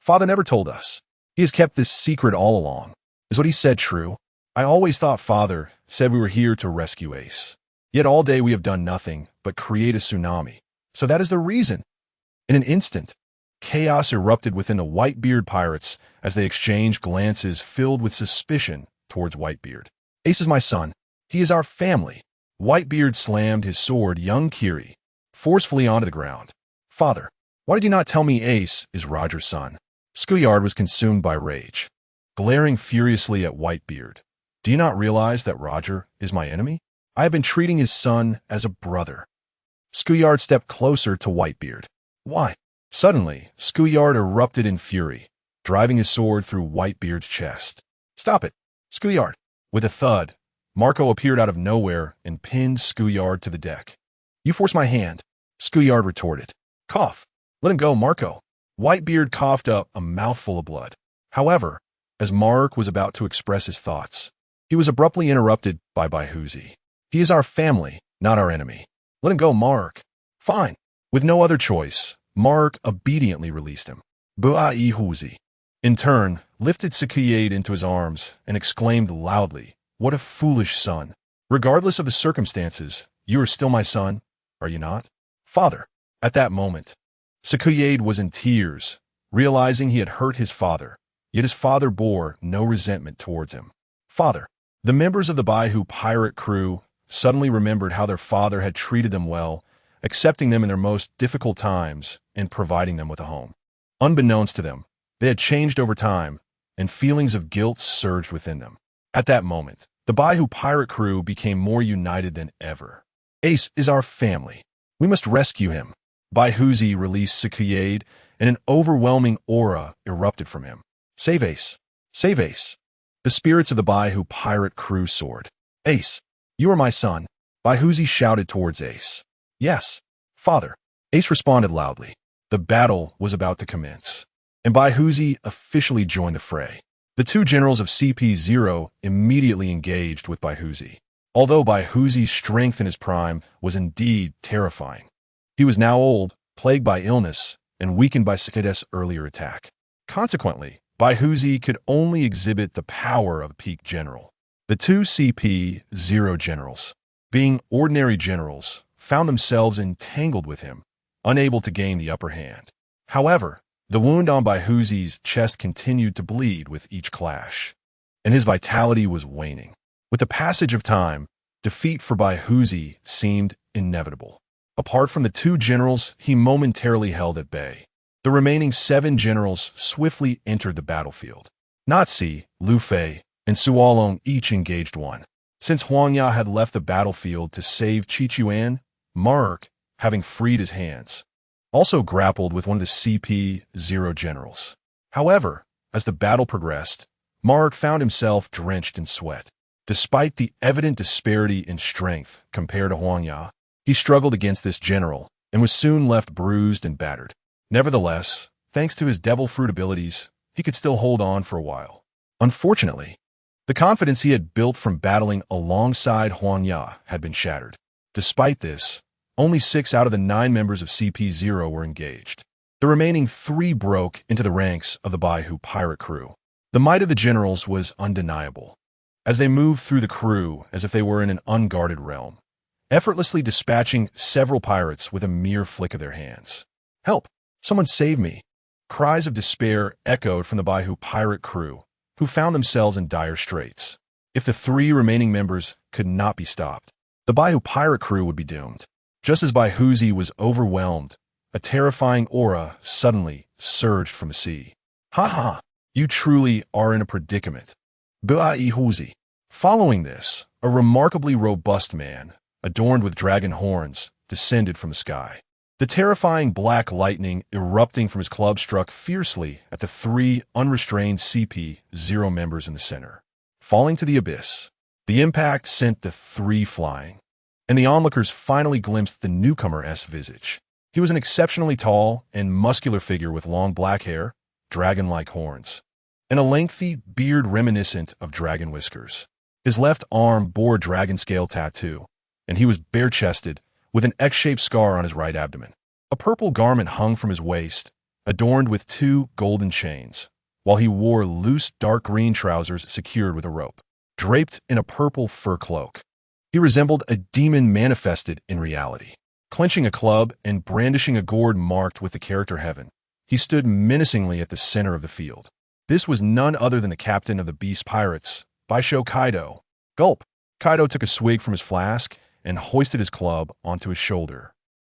Speaker 1: Father never told us. He has kept this secret all along. Is what he said true? I always thought Father said we were here to rescue Ace. Yet all day we have done nothing but create a tsunami. So that is the reason." In an instant, chaos erupted within the Whitebeard pirates as they exchanged glances filled with suspicion towards Whitebeard. "Ace is my son. He is our family." Whitebeard slammed his sword, young Kiri, forcefully onto the ground. "Father, why did you not tell me Ace is Roger's son?" Skypiea was consumed by rage, glaring furiously at Whitebeard. "Do you not realize that Roger is my enemy? I have been treating his son as a brother." Skypiea stepped closer to Whitebeard. "Why?" Suddenly, Skypiea erupted in fury, driving his sword through Whitebeard's chest. "Stop it, Skypiea!" With a thud, Marco appeared out of nowhere and pinned Skypiea to the deck. "You forced my hand," Skypiea retorted. "Cough. Let him go, Marco." Whitebeard coughed up a mouthful of blood. However, as Mark was about to express his thoughts, he was abruptly interrupted by Baihuzi. "He is our family, not our enemy. Let him go, Mark." "Fine." With no other choice, Mark obediently released him. Baihuzi, in turn, lifted Skypiea into his arms and exclaimed loudly, "What a foolish son. Regardless of the circumstances, you are still my son, are you not?" "Father." At that moment, Skypiea was in tears, realizing he had hurt his father, yet his father bore no resentment towards him. "Father." The members of the Baihu pirate crew suddenly remembered how their father had treated them well, accepting them in their most difficult times and providing them with a home. Unbeknownst to them, they had changed over time, and feelings of guilt surged within them. At that moment, the Baihu pirate crew became more united than ever. "Ace is our family. We must rescue him." Baihuzi released Skypiea, and an overwhelming aura erupted from him. "Save Ace! Save Ace!" The spirits of the Baihu pirate crew soared. "Ace, you are my son," Baihuzi shouted towards Ace. "Yes, father." Ace responded loudly. The battle was about to commence, and Baihuzi officially joined the fray. The 2 generals of CP0 immediately engaged with Baihuzi. Although Baihuzi's strength in his prime was indeed terrifying, he was now old, plagued by illness, and weakened by Skypiea's earlier attack. Consequently, Baihuzi could only exhibit the power of a peak general. The 2 CP0 generals, being ordinary generals, found themselves entangled with him, unable to gain the upper hand. However, the wound on Baihuzi's chest continued to bleed with each clash, and his vitality was waning. With the passage of time, defeat for Baihuzi seemed inevitable. Apart from the 2 generals he momentarily held at bay, the remaining 7 generals swiftly entered the battlefield. Natsi, Luffy, and Sualong each engaged one. Since Huangya had left the battlefield to save Chichuan, Mark, having freed his hands, also grappled with one of the CP0 generals. However, as the battle progressed, Mark found himself drenched in sweat. Despite the evident disparity in strength compared to Huangya, he struggled against this general and was soon left bruised and battered. Nevertheless, thanks to his devil fruit abilities, he could still hold on for a while. Unfortunately, the confidence he had built from battling alongside Huangya had been shattered. Despite this, only 6 out of the 9 members of CP0 were engaged. The remaining 3 broke into the ranks of the Baihu pirate crew. The might of the generals was undeniable, as they moved through the crew as if they were in an unguarded realm, effortlessly dispatching several pirates with a mere flick of their hands. "Help! Someone save me!" Cries of despair echoed from the Baihu pirate crew, who found themselves in dire straits. If the 3 remaining members could not be stopped, the Baihu pirate crew would be doomed. Just as Baihuzi was overwhelmed, a terrifying aura suddenly surged from the sea. Ha ha! You truly are in a predicament. Baihuzi. Following this, a remarkably robust man, adorned with dragon horns, descended from the sky. The terrifying black lightning erupting from his club struck fiercely at the 3 unrestrained CP0 members in the center. Falling to the abyss, the impact sent the 3 flying, and the onlookers finally glimpsed the newcomer's visage. He was an exceptionally tall and muscular figure with long black hair, dragon-like horns, and a lengthy beard reminiscent of dragon whiskers. His left arm bore a dragon scale tattoo, and he was bare-chested, with an X-shaped scar on his right abdomen. A purple garment hung from his waist, adorned with 2 golden chains, while he wore loose dark green trousers secured with a rope. Draped in a purple fur cloak, he resembled a demon manifested in reality. Clenching a club and brandishing a gourd marked with the character Heaven, he stood menacingly at the center of the field. This was none other than the captain of the Beast Pirates, Baisho Kaido. Gulp! Kaido took a swig from his flask and hoisted his club onto his shoulder,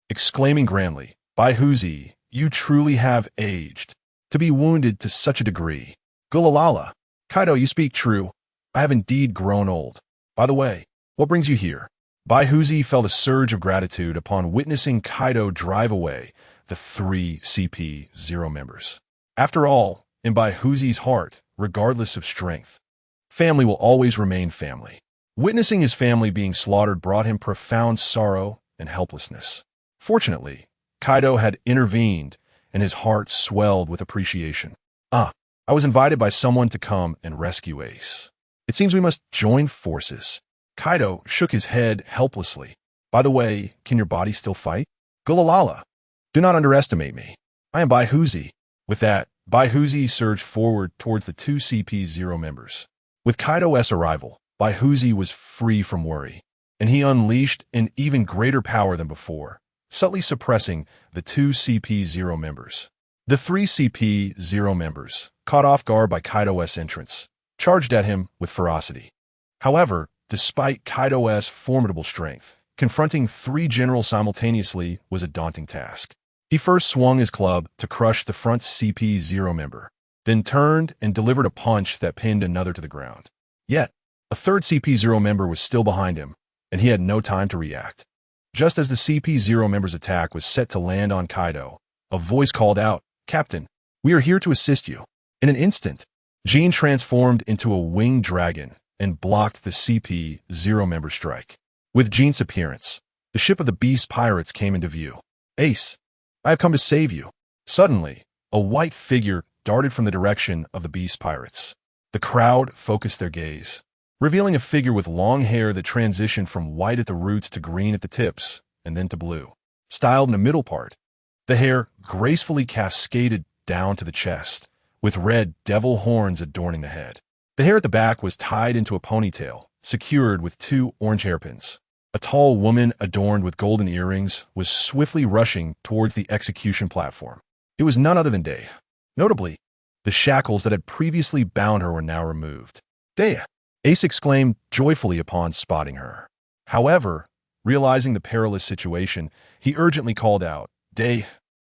Speaker 1: exclaiming grandly, Baihuzi, you truly have aged, to be wounded to such a degree. Gulalala! Kaido, you speak true. I have indeed grown old. By the way, what brings you here? Baihuzi felt a surge of gratitude upon witnessing Kaido drive away the 3 CP0 members. After all, in Baihuzi's heart, regardless of strength, family will always remain family. Witnessing his family being slaughtered brought him profound sorrow and helplessness. Fortunately, Kaido had intervened, and his heart swelled with appreciation. I was invited by someone to come and rescue Ace. It seems we must join forces. Kaido shook his head helplessly. By the way, can your body still fight? Gulalala. Do not underestimate me. I am Baihuzi. With that, Baihuzi surged forward towards the 2 CP0 members. With Kaido's arrival, Baihuzi was free from worry, and he unleashed an even greater power than before, subtly suppressing the 2 CP0 members. The 3 CP0 members, caught off guard by Kaido's entrance, charged at him with ferocity. However, despite Kaido's formidable strength, confronting 3 generals simultaneously was a daunting task. He first swung his club to crush the front CP0 member, then turned and delivered a punch that pinned another to the ground. Yet, a 3rd CP0 member was still behind him, and he had no time to react. Just as the CP0 member's attack was set to land on Kaido, a voice called out, Captain, we are here to assist you. In an instant, Jean transformed into a winged dragon and blocked the CP0 member strike. With Jean's appearance, the ship of the Beast Pirates came into view. Ace, I have come to save you. Suddenly, a white figure darted from the direction of the Beast Pirates. The crowd focused their gaze, revealing a figure with long hair that transitioned from white at the roots to green at the tips, and then to blue. Styled in the middle part, the hair gracefully cascaded down to the chest, with red devil horns adorning the head. The hair at the back was tied into a ponytail, secured with 2 orange hairpins. A tall woman adorned with golden earrings was swiftly rushing towards the execution platform. It was none other than Dea. Notably, the shackles that had previously bound her were now removed. Dea! Ace exclaimed joyfully upon spotting her. However, realizing the perilous situation, he urgently called out, Dea,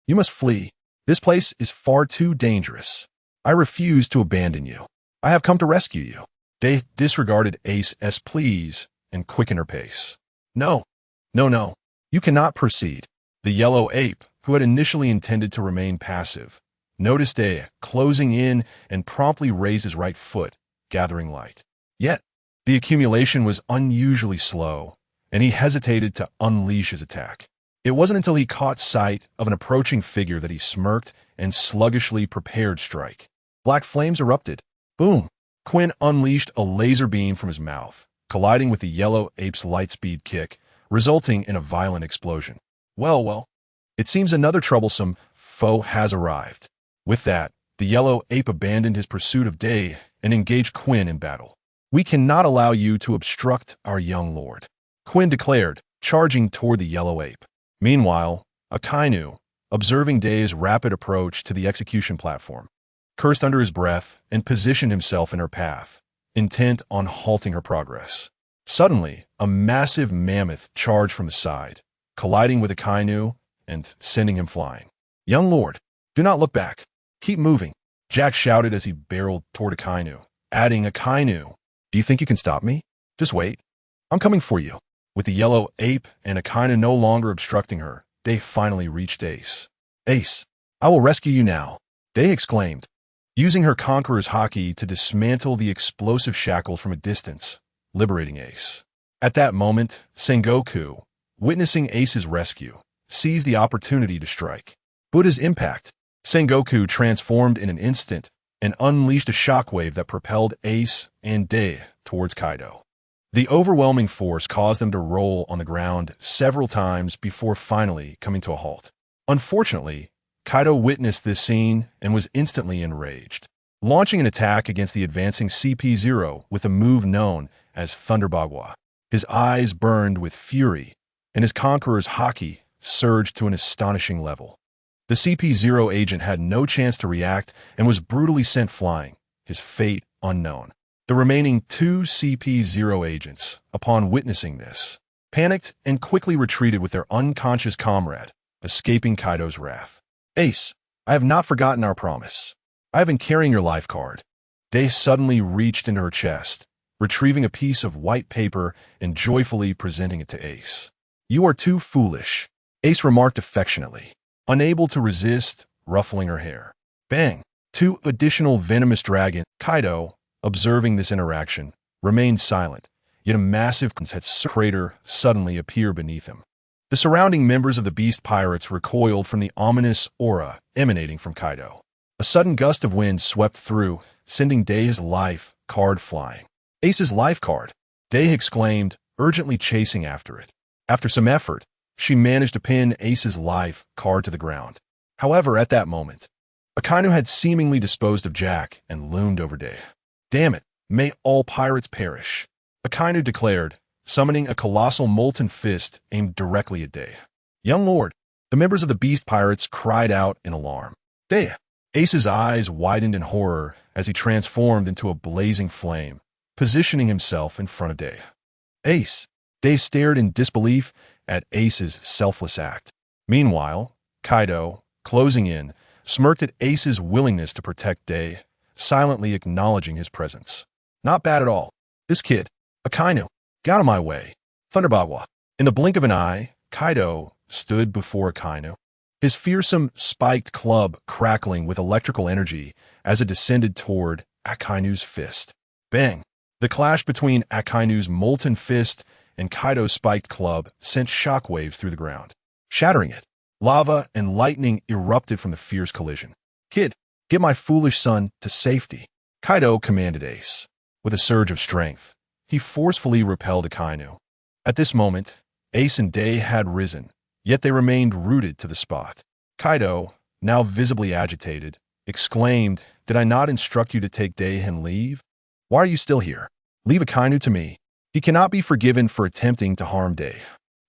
Speaker 1: you must flee. This place is far too dangerous. I refuse to abandon you. I have come to rescue you. Dea disregarded Ace's pleas and quickened her pace. No, you cannot proceed. The yellow ape, who had initially intended to remain passive, noticed Dea closing in and promptly raised his right foot, gathering light. Yet, the accumulation was unusually slow, and he hesitated to unleash his attack. It wasn't until he caught sight of an approaching figure that he smirked and sluggishly prepared strike. Black flames erupted. Boom! Quinn unleashed a laser beam from his mouth, colliding with the yellow ape's lightspeed kick, resulting in a violent explosion. Well, it seems another troublesome foe has arrived. With that, the yellow ape abandoned his pursuit of Dea and engaged Quinn in battle. We cannot allow you to obstruct our young lord, Quinn declared, charging toward the yellow ape. Meanwhile, Akainu, observing Dea's rapid approach to the execution platform, cursed under his breath and positioned himself in her path, intent on halting her progress. Suddenly, a massive mammoth charged from the side, colliding with Akainu and sending him flying. "Young lord, do not look back. Keep moving," Jack shouted as he barreled toward Akainu, adding, "Akainu, do you think you can stop me? Just wait. I'm coming for you." With the yellow ape and Akainu no longer obstructing her, they finally reached Ace. "Ace, I will rescue you now," they exclaimed, using her Conqueror's haki to dismantle the explosive shackles from a distance, liberating Ace. At that moment, Sengoku, witnessing Ace's rescue, seized the opportunity to strike. Buddha's impact. Sengoku transformed in an instant and unleashed a shockwave that propelled Ace and Dei towards Kaido. The overwhelming force caused them to roll on the ground several times before finally coming to a halt. Unfortunately, Kaido witnessed this scene and was instantly enraged, launching an attack against the advancing CP0 with a move known as Thunderbagwa. His eyes burned with fury, and his Conqueror's haki surged to an astonishing level. The CP0 agent had no chance to react and was brutally sent flying, his fate unknown. The remaining 2 CP0 agents, upon witnessing this, panicked and quickly retreated with their unconscious comrade, escaping Kaido's wrath. "Ace, I have not forgotten our promise. I have been carrying your life card." They suddenly reached into her chest, retrieving a piece of white paper and joyfully presenting it to Ace. "You are too foolish," Ace remarked affectionately, unable to resist, ruffling her hair. Bang! 2 additional venomous dragons. Kaido, observing this interaction, remained silent, yet a massive crater suddenly appeared beneath him. The surrounding members of the Beast Pirates recoiled from the ominous aura emanating from Kaido. A sudden gust of wind swept through, sending Dei's life card flying. "Ace's life card!" Dei exclaimed, urgently chasing after it. After some effort, she managed to pin Ace's life card to the ground. However, at that moment, Akainu had seemingly disposed of Jack and loomed over Dei. "Damn it, may all pirates perish," Akainu declared, summoning a colossal molten fist aimed directly at Dei. "Young lord," the members of the Beast Pirates cried out in alarm. "Dei!" Ace's eyes widened in horror as he transformed into a blazing flame, positioning himself in front of Dei. "Ace!" Dei stared in disbelief at Ace's selfless act. Meanwhile, Kaido, closing in, smirked at Ace's willingness to protect Dei, silently acknowledging his presence. "Not bad at all. This kid, Akainu, get out of my way." Thunderbagwa. In the blink of an eye, Kaido stood before Akainu, his fearsome spiked club crackling with electrical energy as it descended toward Akainu's fist. Bang! The clash between Akainu's molten fist and Kaido's spiked club sent shockwaves through the ground, shattering it. Lava and lightning erupted from the fierce collision. "Kid, get my foolish son to safety," Kaido commanded Ace. With a surge of strength, he forcefully repelled Akainu. At this moment, Ace and Dei had risen, yet they remained rooted to the spot. Kaido, now visibly agitated, exclaimed, "Did I not instruct you to take Dei and leave? Why are you still here? Leave Akainu to me. He cannot be forgiven for attempting to harm Dei."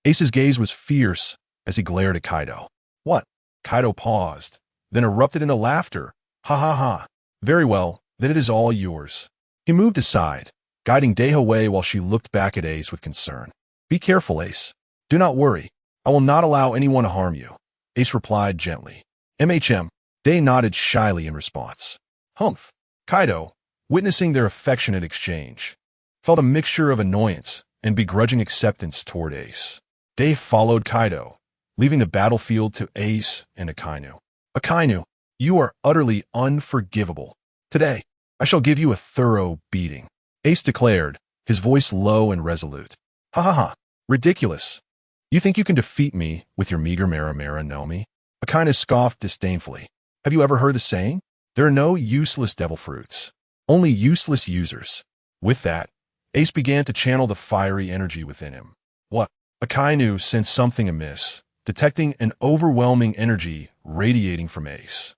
Speaker 1: Ace's gaze was fierce as he glared at Kaido. "What?" Kaido paused, then erupted into laughter. "Ha ha ha. Very well, then it is all yours." He moved aside, guiding Dei away while she looked back at Ace with concern. "Be careful, Ace. Do not worry. I will not allow anyone to harm you," Ace replied gently. Dei nodded shyly in response. Humph. Kaido, witnessing their affectionate exchange, felt a mixture of annoyance and begrudging acceptance toward Ace. Dei followed Kaido, leaving the battlefield to Ace and Akainu. "Akainu, you are utterly unforgivable. Today, I shall give you a thorough beating," Ace declared, his voice low and resolute. "Ha ha ha. Ridiculous. You think you can defeat me with your meager Mara Nami?" Akainu scoffed disdainfully. "Have you ever heard the saying? There are no useless devil fruits, only useless users." With that, Ace began to channel the fiery energy within him. "What?" Akainu sensed something amiss, detecting an overwhelming energy radiating from Ace.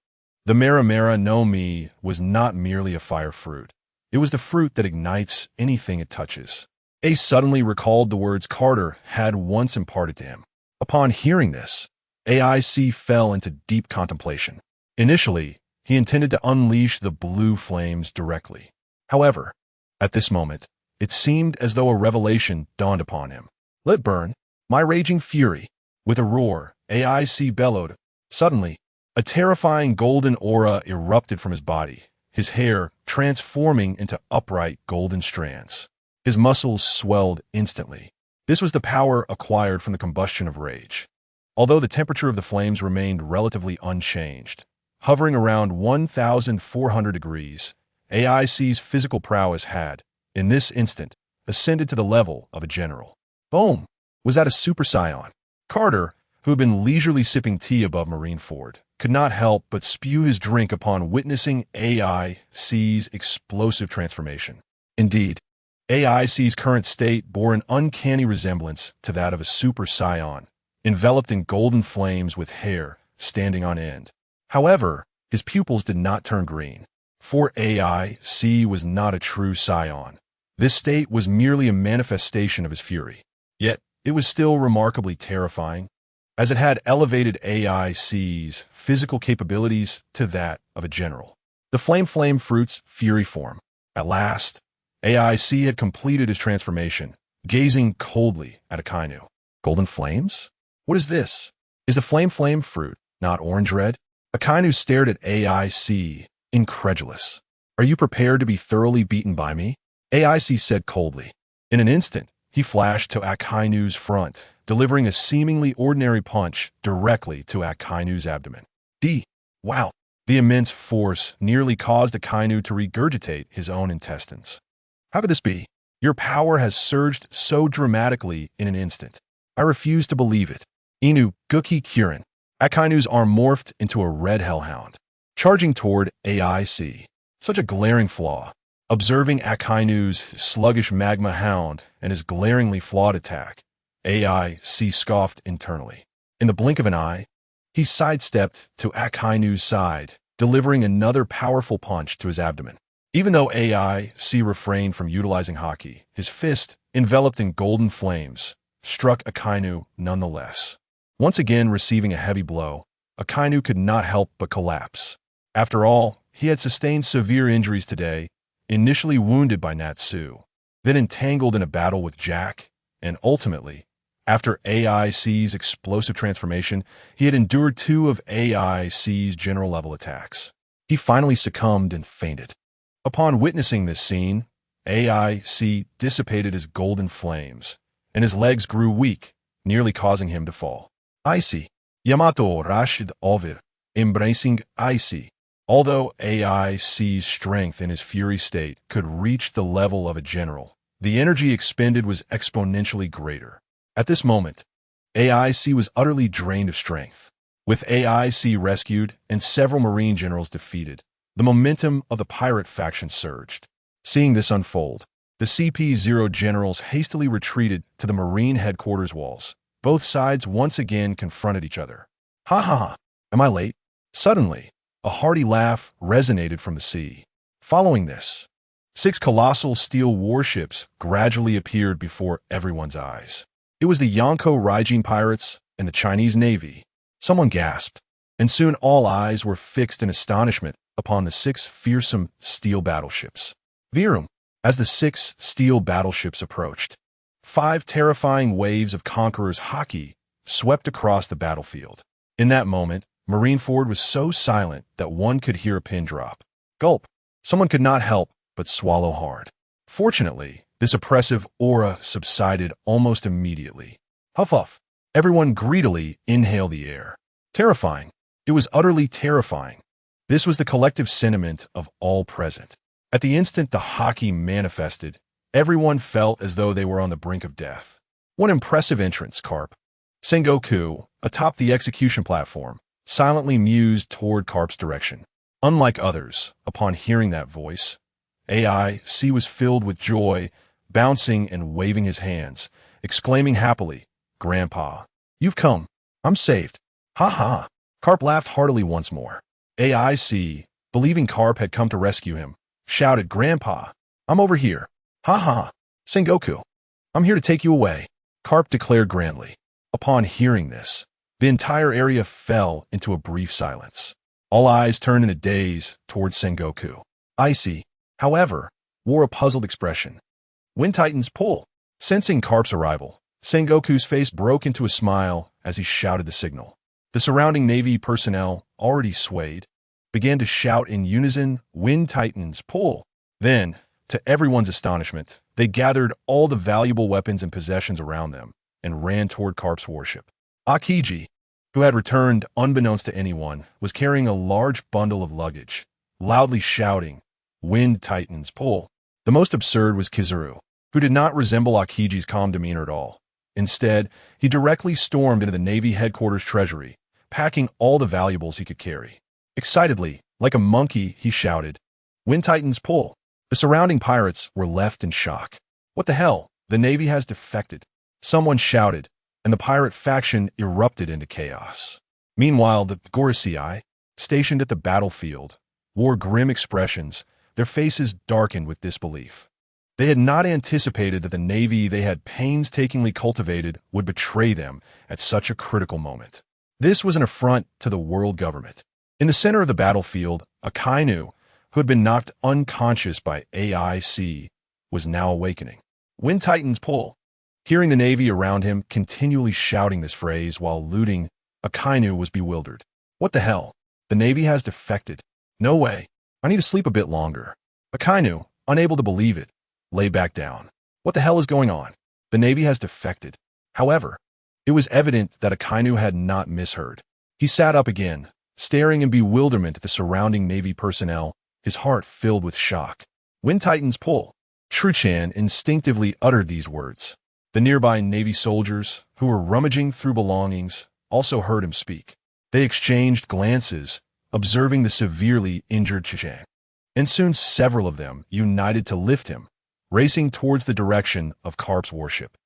Speaker 1: The Mara Nami was not merely a fire fruit. It was the fruit that ignites anything it touches. Ace suddenly recalled the words Carter had once imparted to him. Upon hearing this, AIC fell into deep contemplation. Initially, he intended to unleash the blue flames directly. However, At this moment, it seemed as though a revelation dawned upon him. Let burn, my raging fury. With a roar, AIC bellowed. Suddenly, a terrifying golden aura erupted from his body, his hair transforming into upright golden strands. His muscles swelled instantly. This was the power acquired from the combustion of rage. Although the temperature of the flames remained relatively unchanged, hovering around 1,400 degrees, AIC's physical prowess had, in this instant, ascended to the level of a general. Boom! Was that a Super Saiyan? Carter, who had been leisurely sipping tea above Marineford, could not help but spew his drink upon witnessing AIC's explosive transformation. Indeed, AIC's current state bore an uncanny resemblance to that of a Super Saiyan, enveloped in golden flames with hair standing on end. However, his pupils did not turn green, for AIC was not a true Saiyan. This state was merely a manifestation of his fury. Yet, it was still remarkably terrifying, as it had elevated AIC's physical capabilities to that of a general. The Flame Fruit's fury form. At last, AIC had completed his transformation, gazing coldly at Akainu. Golden flames? What is this? Is the Flame Fruit not orange-red? Akainu stared at AIC, incredulous. Are you prepared to be thoroughly beaten by me? AIC said coldly. In an instant, he flashed to Akainu's front, delivering a seemingly ordinary punch directly to Akainu's abdomen. Wow! The immense force nearly caused Akainu to regurgitate his own intestines. How could this be? Your power has surged so dramatically in an instant. I refuse to believe it. Inu Guki Kirin. Akainu's arm morphed into a red hellhound, charging toward AIC. Such a glaring flaw. Observing Akainu's sluggish magma hound and his glaringly flawed attack, AIC scoffed internally. In the blink of an eye, he sidestepped to Akainu's side, delivering another powerful punch to his abdomen. Even though AIC refrained from utilizing haki, his fist, enveloped in golden flames, struck Akainu nonetheless. Once again receiving a heavy blow, Akainu could not help but collapse. After all, he had sustained severe injuries today, initially wounded by Natsu, then entangled in a battle with Jack, and ultimately, after AIC's explosive transformation, he had endured 2 of AIC's general-level attacks. He finally succumbed and fainted. Upon witnessing this scene, AIC dissipated his golden flames, and his legs grew weak, nearly causing him to fall. Icy. Yamato Rashid Over, embracing Icy. Although AIC's strength in his fury state could reach the level of a general, the energy expended was exponentially greater. At this moment, AIC was utterly drained of strength. With AIC rescued and several Marine generals defeated, the momentum of the pirate faction surged. Seeing this unfold, the CP-0 generals hastily retreated to the Marine headquarters walls. Both sides once again confronted each other. Ha ha ha, am I late? Suddenly, a hearty laugh resonated from the sea. Following this, 6 colossal steel warships gradually appeared before everyone's eyes. It was the Yonko Raijin pirates and the Chinese Navy. Someone gasped, and soon all eyes were fixed in astonishment upon the 6 fearsome steel battleships. Virum, as the 6 steel battleships approached, 5 terrifying waves of Conqueror's haki swept across the battlefield. In that moment, Marineford was so silent that one could hear a pin drop. Gulp! Someone could not help but swallow hard. Fortunately, this oppressive aura subsided almost immediately. Huff huff! Everyone greedily inhaled the air. Terrifying. It was utterly terrifying. This was the collective sentiment of all present. At the instant the haki manifested, everyone felt as though they were on the brink of death. One impressive entrance, Carp. Sengoku, atop the execution platform, silently mused toward Carp's direction. Unlike others, upon hearing that voice, AIC was filled with joy, bouncing and waving his hands, exclaiming happily, "Grandpa, you've come. I'm saved." Ha ha! Carp laughed heartily once more. AIC, believing Carp had come to rescue him, shouted, "Grandpa, I'm over here." Ha ha! Sengoku, I'm here to take you away, Carp declared grandly. Upon hearing this, the entire area fell into a brief silence. All eyes turned in a daze toward Sengoku. Icy, however, wore a puzzled expression. Wind Titans pull. Sensing Carp's arrival, Sengoku's face broke into a smile as he shouted the signal. The surrounding Navy personnel, already swayed, began to shout in unison, Wind Titans pull. Then, to everyone's astonishment, they gathered all the valuable weapons and possessions around them and ran toward Carp's warship. Akiji, who had returned unbeknownst to anyone, was carrying a large bundle of luggage, loudly shouting, Wind Titans pull. The most absurd was Kizuru, who did not resemble Akiji's calm demeanor at all. Instead, he directly stormed into the Navy headquarters treasury, packing all the valuables he could carry. Excitedly, like a monkey, he shouted, Wind Titans pull. The surrounding pirates were left in shock. What the hell? The Navy has defected. Someone shouted, and the pirate faction erupted into chaos. Meanwhile, the Gorisei, stationed at the battlefield, wore grim expressions, their faces darkened with disbelief. They had not anticipated that the Navy they had painstakingly cultivated would betray them at such a critical moment. This was an affront to the world government. In the center of the battlefield, Akainu, who had been knocked unconscious by AIC, was now awakening. Wind Titans pull. Hearing the Navy around him continually shouting this phrase while looting, Akainu was bewildered. What the hell? The Navy has defected. No way. I need to sleep a bit longer. Akainu, unable to believe it, lay back down. What the hell is going on? The Navy has defected. However, it was evident that Akainu had not misheard. He sat up again, staring in bewilderment at the surrounding Navy personnel, his heart filled with shock. Wind Titans pull. Truchan instinctively uttered these words. The nearby Navy soldiers, who were rummaging through belongings, also heard him speak. They exchanged glances, observing the severely injured Truchan. And soon several of them united to lift him, racing towards the direction of Carp's warship.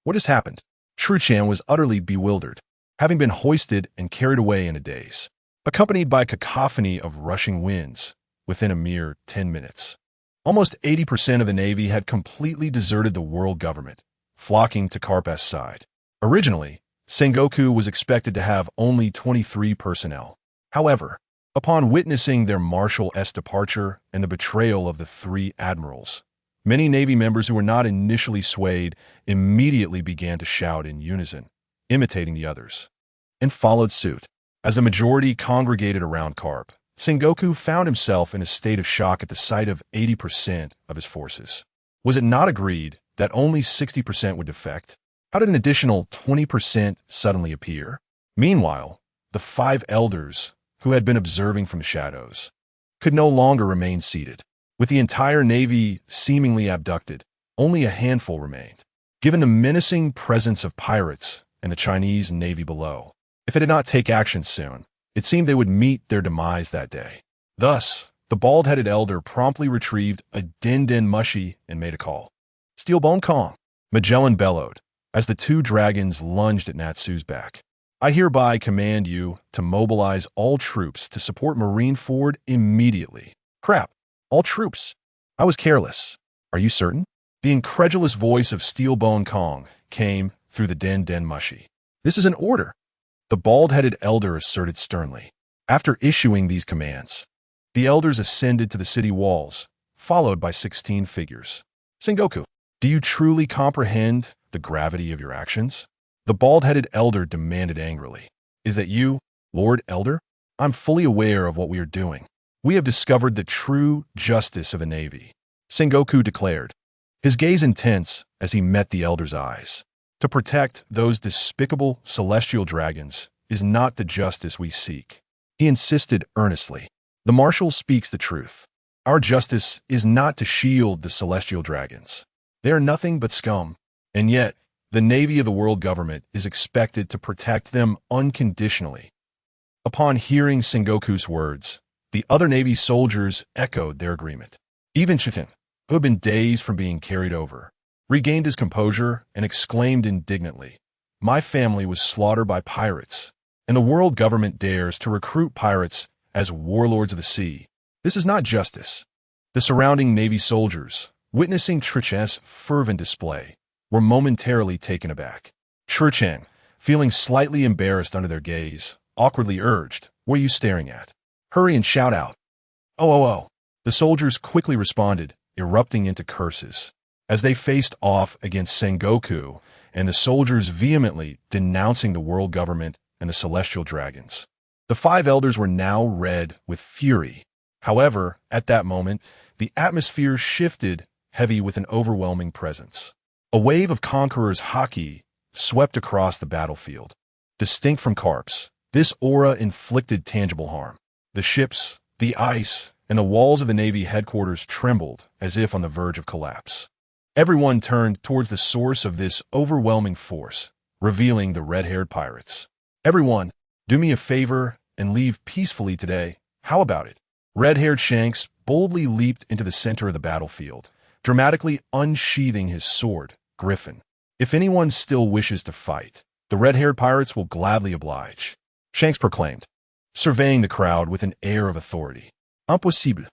Speaker 1: What has happened? Truchan was utterly bewildered, having been hoisted and carried away in a daze, accompanied by a cacophony of rushing winds within a mere 10 minutes. Almost 80% of the Navy had completely deserted the world government, flocking to Carp's side. Originally, Sengoku was expected to have only 23 personnel. However, upon witnessing their Marshal's departure and the betrayal of the 3 admirals, many Navy members who were not initially swayed immediately began to shout in unison, imitating the others, and followed suit. As the majority congregated around Carp, Sengoku found himself in a state of shock at the sight of 80% of his forces. Was it not agreed that only 60% would defect? How did an additional 20% suddenly appear? Meanwhile, the 5 elders, who had been observing from the shadows, could no longer remain seated. With the entire Navy seemingly abducted, only a handful remained. Given the menacing presence of pirates and the Chinese Navy below, if it did not take action soon, it seemed they would meet their demise that day. Thus, the bald-headed elder promptly retrieved a den mushi and made a call. Steelbone Kong, Magellan bellowed, as the 2 dragons lunged at Natsu's back. I hereby command you to mobilize all troops to support Marineford immediately. Crap, all troops. I was careless. Are you certain? The incredulous voice of Steelbone Kong came through the den mushi. This is an order, the bald-headed elder asserted sternly. After issuing these commands, the elders ascended to the city walls, followed by 16 figures. Sengoku, do you truly comprehend the gravity of your actions? The bald-headed elder demanded angrily. Is that you, Lord Elder? I'm fully aware of what we are doing. We have discovered the true justice of the Navy, Sengoku declared, his gaze intense as he met the elder's eyes. To protect those despicable celestial dragons is not the justice we seek. He insisted earnestly. The Marshal speaks the truth. Our justice is not to shield the celestial dragons. They are nothing but scum. And yet, the Navy of the world government is expected to protect them unconditionally. Upon hearing Sengoku's words, the other Navy soldiers echoed their agreement. Even Chitin, who had been dazed from being carried over, regained his composure and exclaimed indignantly, My family was slaughtered by pirates, and the world government dares to recruit pirates as warlords of the sea. This is not justice. The surrounding Navy soldiers, witnessing Truchan's fervent display, were momentarily taken aback. Truchan, feeling slightly embarrassed under their gaze, awkwardly urged, What are you staring at? Hurry and shout out. Oh. The soldiers quickly responded, erupting into curses. As they faced off against Sengoku and the soldiers vehemently denouncing the world government and the celestial dragons. The five elders were now red with fury. However, at that moment, the atmosphere shifted, heavy with an overwhelming presence. A wave of conquerors' haki swept across the battlefield. Distinct from Carp's, this aura inflicted tangible harm. The ships, the ice, and the walls of the Navy headquarters trembled as if on the verge of collapse. Everyone turned towards the source of this overwhelming force, revealing the red-haired pirates. "Everyone, do me a favor and leave peacefully today. How about it?" Red-haired Shanks boldly leaped into the center of the battlefield, dramatically unsheathing his sword, Griffin. "If anyone still wishes to fight, the red-haired pirates will gladly oblige," Shanks proclaimed, surveying the crowd with an air of authority. "Impossible.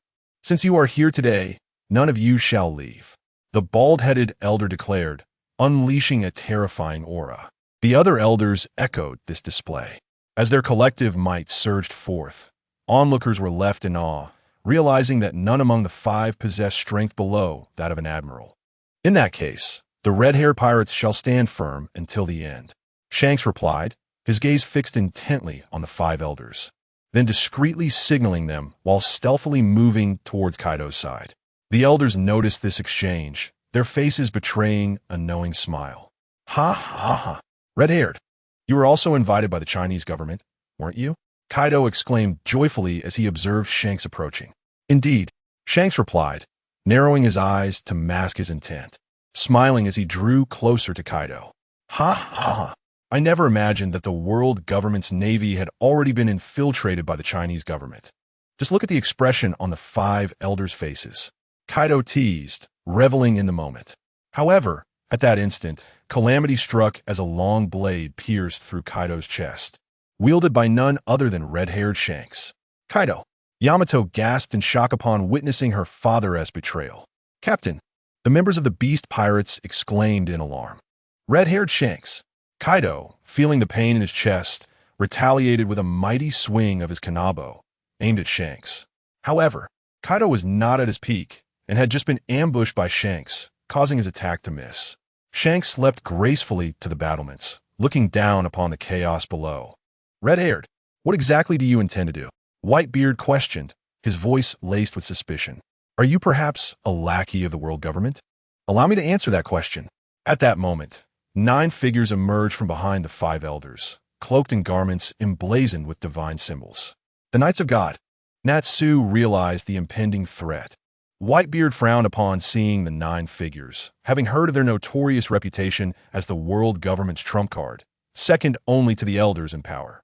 Speaker 1: Since you are here today, none of you shall leave," the bald-headed elder declared, unleashing a terrifying aura. The other elders echoed this display. As their collective might surged forth, onlookers were left in awe, realizing that none among the five possessed strength below that of an admiral. "In that case, the red-haired pirates shall stand firm until the end," Shanks replied, his gaze fixed intently on the five elders, then discreetly signaling them while stealthily moving towards Kaido's side. The elders noticed this exchange, their faces betraying a knowing smile. "Ha ha ha! Red-haired, you were also invited by the Chinese government, weren't you?" Kaido exclaimed joyfully as he observed Shanks approaching. "Indeed," Shanks replied, narrowing his eyes to mask his intent, smiling as he drew closer to Kaido. "Ha ha ha! I never imagined that the world government's navy had already been infiltrated by the Chinese government. Just look at the expression on the five elders' faces," Kaido teased, reveling in the moment. However, at that instant, calamity struck as a long blade pierced through Kaido's chest, wielded by none other than red-haired Shanks. "Kaido!" Yamato gasped in shock upon witnessing her father's betrayal. "Captain!" The members of the Beast Pirates exclaimed in alarm. "Red-haired Shanks!" Kaido, feeling the pain in his chest, retaliated with a mighty swing of his kanabo, aimed at Shanks. However, Kaido was not at his peak and had just been ambushed by Shanks, causing his attack to miss. Shanks leapt gracefully to the battlements, looking down upon the chaos below. "Red-haired, what exactly do you intend to do?" Whitebeard questioned, his voice laced with suspicion. "Are you perhaps a lackey of the world government?" "Allow me to answer that question." At that moment, 9 figures emerged from behind the 5 elders, cloaked in garments emblazoned with divine symbols. The Knights of God. Natsu realized the impending threat. Whitebeard frowned upon seeing the 9 figures, having heard of their notorious reputation as the world government's trump card, second only to the elders in power.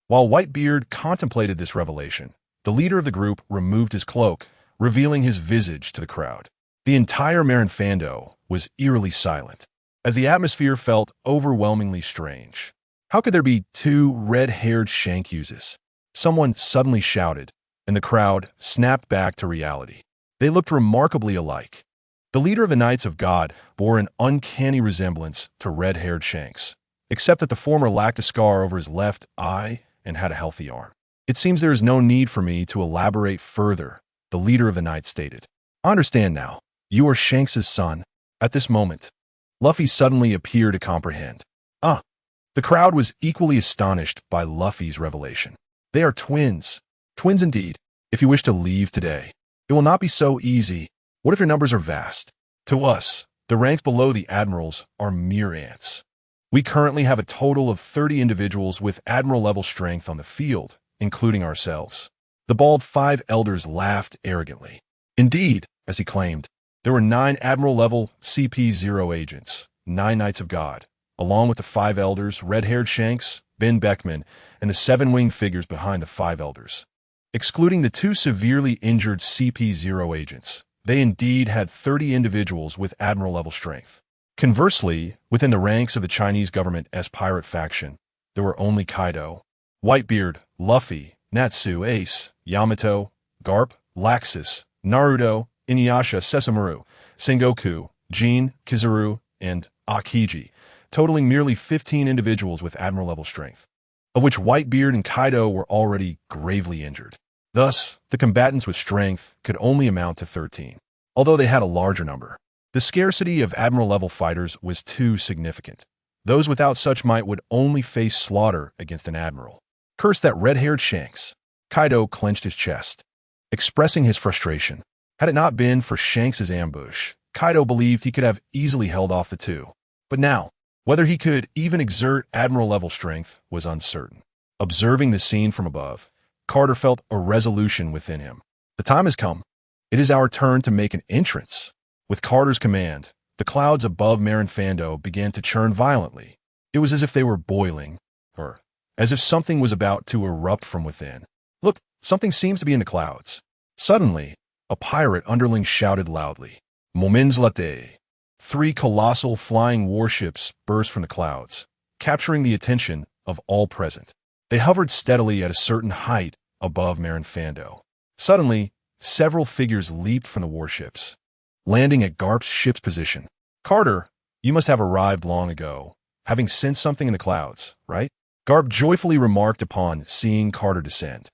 Speaker 1: While Whitebeard contemplated this revelation, the leader of the group removed his cloak, revealing his visage to the crowd. The entire Marinefando was eerily silent, as the atmosphere felt overwhelmingly strange. How could there be 2 red-haired Shankuses? Someone suddenly shouted, and the crowd snapped back to reality. They looked remarkably alike. The leader of the Knights of God bore an uncanny resemblance to red-haired Shanks, except that the former lacked a scar over his left eye and had a healthy arm. "It seems there is no need for me to elaborate further," the leader of the Knights stated. "I understand now. You are Shanks' son." At this moment, Luffy suddenly appeared to comprehend. "Ah!" The crowd was equally astonished by Luffy's revelation. "They are twins. Twins indeed. If you wish to leave today, it will not be so easy. What if your numbers are vast? To us, the ranks below the admirals are mere ants. We currently have a total of 30 individuals with admiral-level strength on the field, including ourselves." The bald 5 elders laughed arrogantly. Indeed, as he claimed, there were 9 admiral-level CP0 agents, 9 Knights of God, along with the 5 elders, red-haired Shanks, Ben Beckman, and the 7 winged figures behind the 5 elders. Excluding the 2 severely injured CP0 agents, they indeed had 30 individuals with admiral-level strength. Conversely, within the ranks of the Chinese government's pirate faction, there were only Kaido, Whitebeard, Luffy, Natsu, Ace, Yamato, Garp, Laxus, Naruto, Inuyasha, Sesshomaru, Sengoku, Jin, Kizaru, and Akiji, totaling merely 15 individuals with admiral-level strength, of which Whitebeard and Kaido were already gravely injured. Thus, the combatants with strength could only amount to 13. although they had a larger number. The scarcity of Admiral-level fighters was too significant. Those without such might would only face slaughter against an admiral. Curse that red-haired Shanks. Kaido clenched his chest, expressing his frustration. Had it not been for Shanks's ambush, Kaido believed he could have easily held off the two. But now, whether he could even exert admiral-level strength was uncertain. Observing the scene from above, Carter felt a resolution within him. The time has come. It is our turn to make an entrance. With Carter's command, the clouds above MarineMajor began to churn violently. It was as if they were boiling, or as if something was about to erupt from within. Look, something seems to be in the clouds. Suddenly, a pirate underling shouted loudly, "Moments latte." 3 colossal flying warships burst from the clouds, capturing the attention of all present. They hovered steadily at a certain height above MarineMajor. Suddenly, several figures leaped from the warships, landing at Garp's ship's position. "Carter, you must have arrived long ago, having sensed something in the clouds, right?" Garp joyfully remarked upon seeing Carter descend.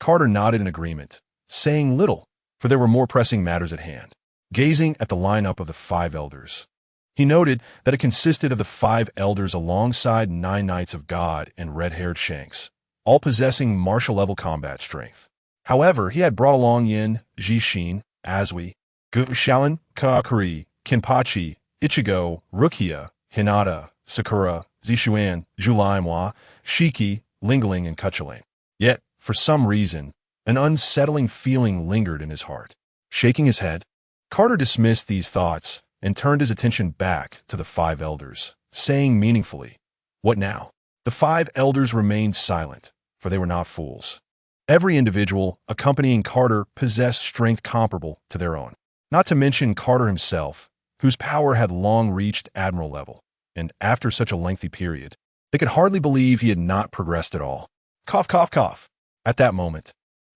Speaker 1: Carter nodded in agreement, saying little, for there were more pressing matters at hand. Gazing at the lineup of the 5 elders, he noted that it consisted of the 5 elders alongside 9 Knights of God and red-haired Shanks, all possessing martial-level combat strength. However, he had brought along Yin, Jishin, Azui, Gushalin, Kakuri, Kenpachi, Ichigo, Rukia, Hinata, Sakura, Zishuan, Julaimwa, Shiki, Lingling, and Kuchulain. Yet, for some reason, an unsettling feeling lingered in his heart. Shaking his head, Carter dismissed these thoughts and turned his attention back to the 5 elders, saying meaningfully, "What now?" The 5 elders remained silent, for they were not fools. Every individual accompanying Carter possessed strength comparable to their own, not to mention Carter himself, whose power had long reached admiral level, and after such a lengthy period, they could hardly believe he had not progressed at all. Cough, cough, cough. At that moment,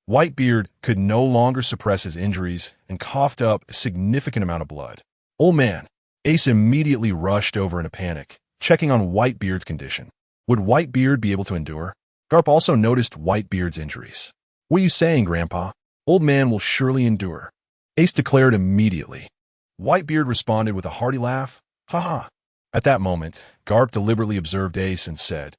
Speaker 1: Whitebeard could no longer suppress his injuries and coughed up a significant amount of blood. "Old man." Ace immediately rushed over in a panic, checking on Whitebeard's condition. Would Whitebeard be able to endure? Garp also noticed Whitebeard's injuries. "What are you saying, Grandpa? Old man will surely endure," Ace declared immediately. Whitebeard responded with a hearty laugh. "Ha ha." At that moment, Garp deliberately observed Ace and said,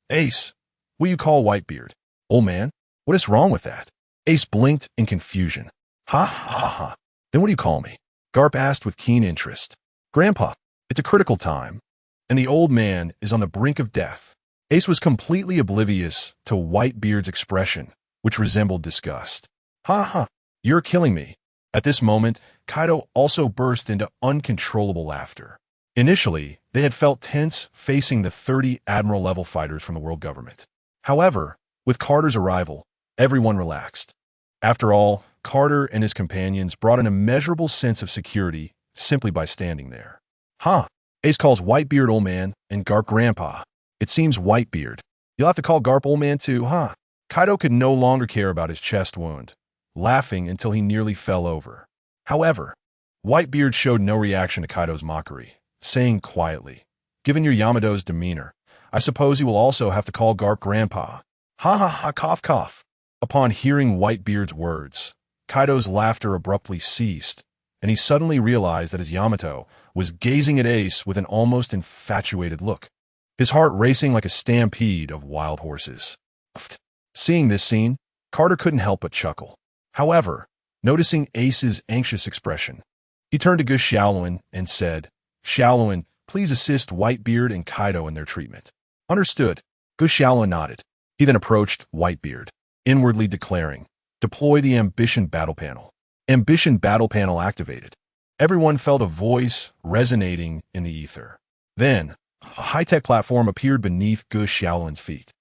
Speaker 1: "Ace, what do you call Whitebeard?" "Old man? What is wrong with that?" Ace blinked in confusion. "Ha ha ha. Then what do you call me?" Garp asked with keen interest. "Grandpa, it's a critical time, and the old man is on the brink of death." Ace was completely oblivious to Whitebeard's expression, which resembled disgust. "Ha ha, you're killing me." At this moment, Kaido also burst into uncontrollable laughter. Initially, they had felt tense facing the 30 admiral-level fighters from the world government. However, with Carter's arrival, everyone relaxed. After all, Carter and his companions brought an immeasurable sense of security simply by standing there. "Huh." Ace calls Whitebeard old man and Garp grandpa. "It seems Whitebeard. You'll have to call Garp old man too, huh?" Kaido could no longer care about his chest wound, laughing until he nearly fell over. However, Whitebeard showed no reaction to Kaido's mockery, saying quietly, "Given your Yamado's demeanor, I suppose you will also have to call Garp grandpa." "Ha ha ha, cough cough." Upon hearing Whitebeard's words, Kaido's laughter abruptly ceased, and he suddenly realized that his Yamato was gazing at Ace with an almost infatuated look, his heart racing like a stampede of wild horses. Seeing this scene, Carter couldn't help but chuckle. However, noticing Ace's anxious expression, he turned to Gus Shaolin and said, "Shaolin, please assist Whitebeard and Kaido in their treatment." "Understood." Gus Shaolin nodded. He then approached Whitebeard, inwardly declaring, "Deploy the Ambition Battle Panel." Ambition Battle Panel activated. Everyone felt a voice resonating in the ether. Then, a high-tech platform appeared beneath Gus Shaolin's feet.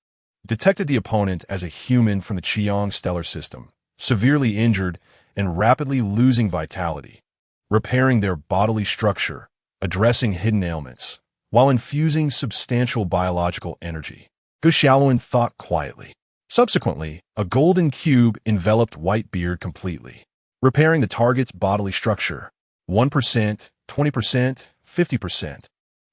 Speaker 1: It detected the opponent as a human from the Chiang stellar system, severely injured and rapidly losing vitality, repairing their bodily structure, addressing hidden ailments, while infusing substantial biological energy. Gus Shaolin thought quietly. Subsequently, a golden cube enveloped Whitebeard completely, repairing the target's bodily structure. 1%, 20%, 50%,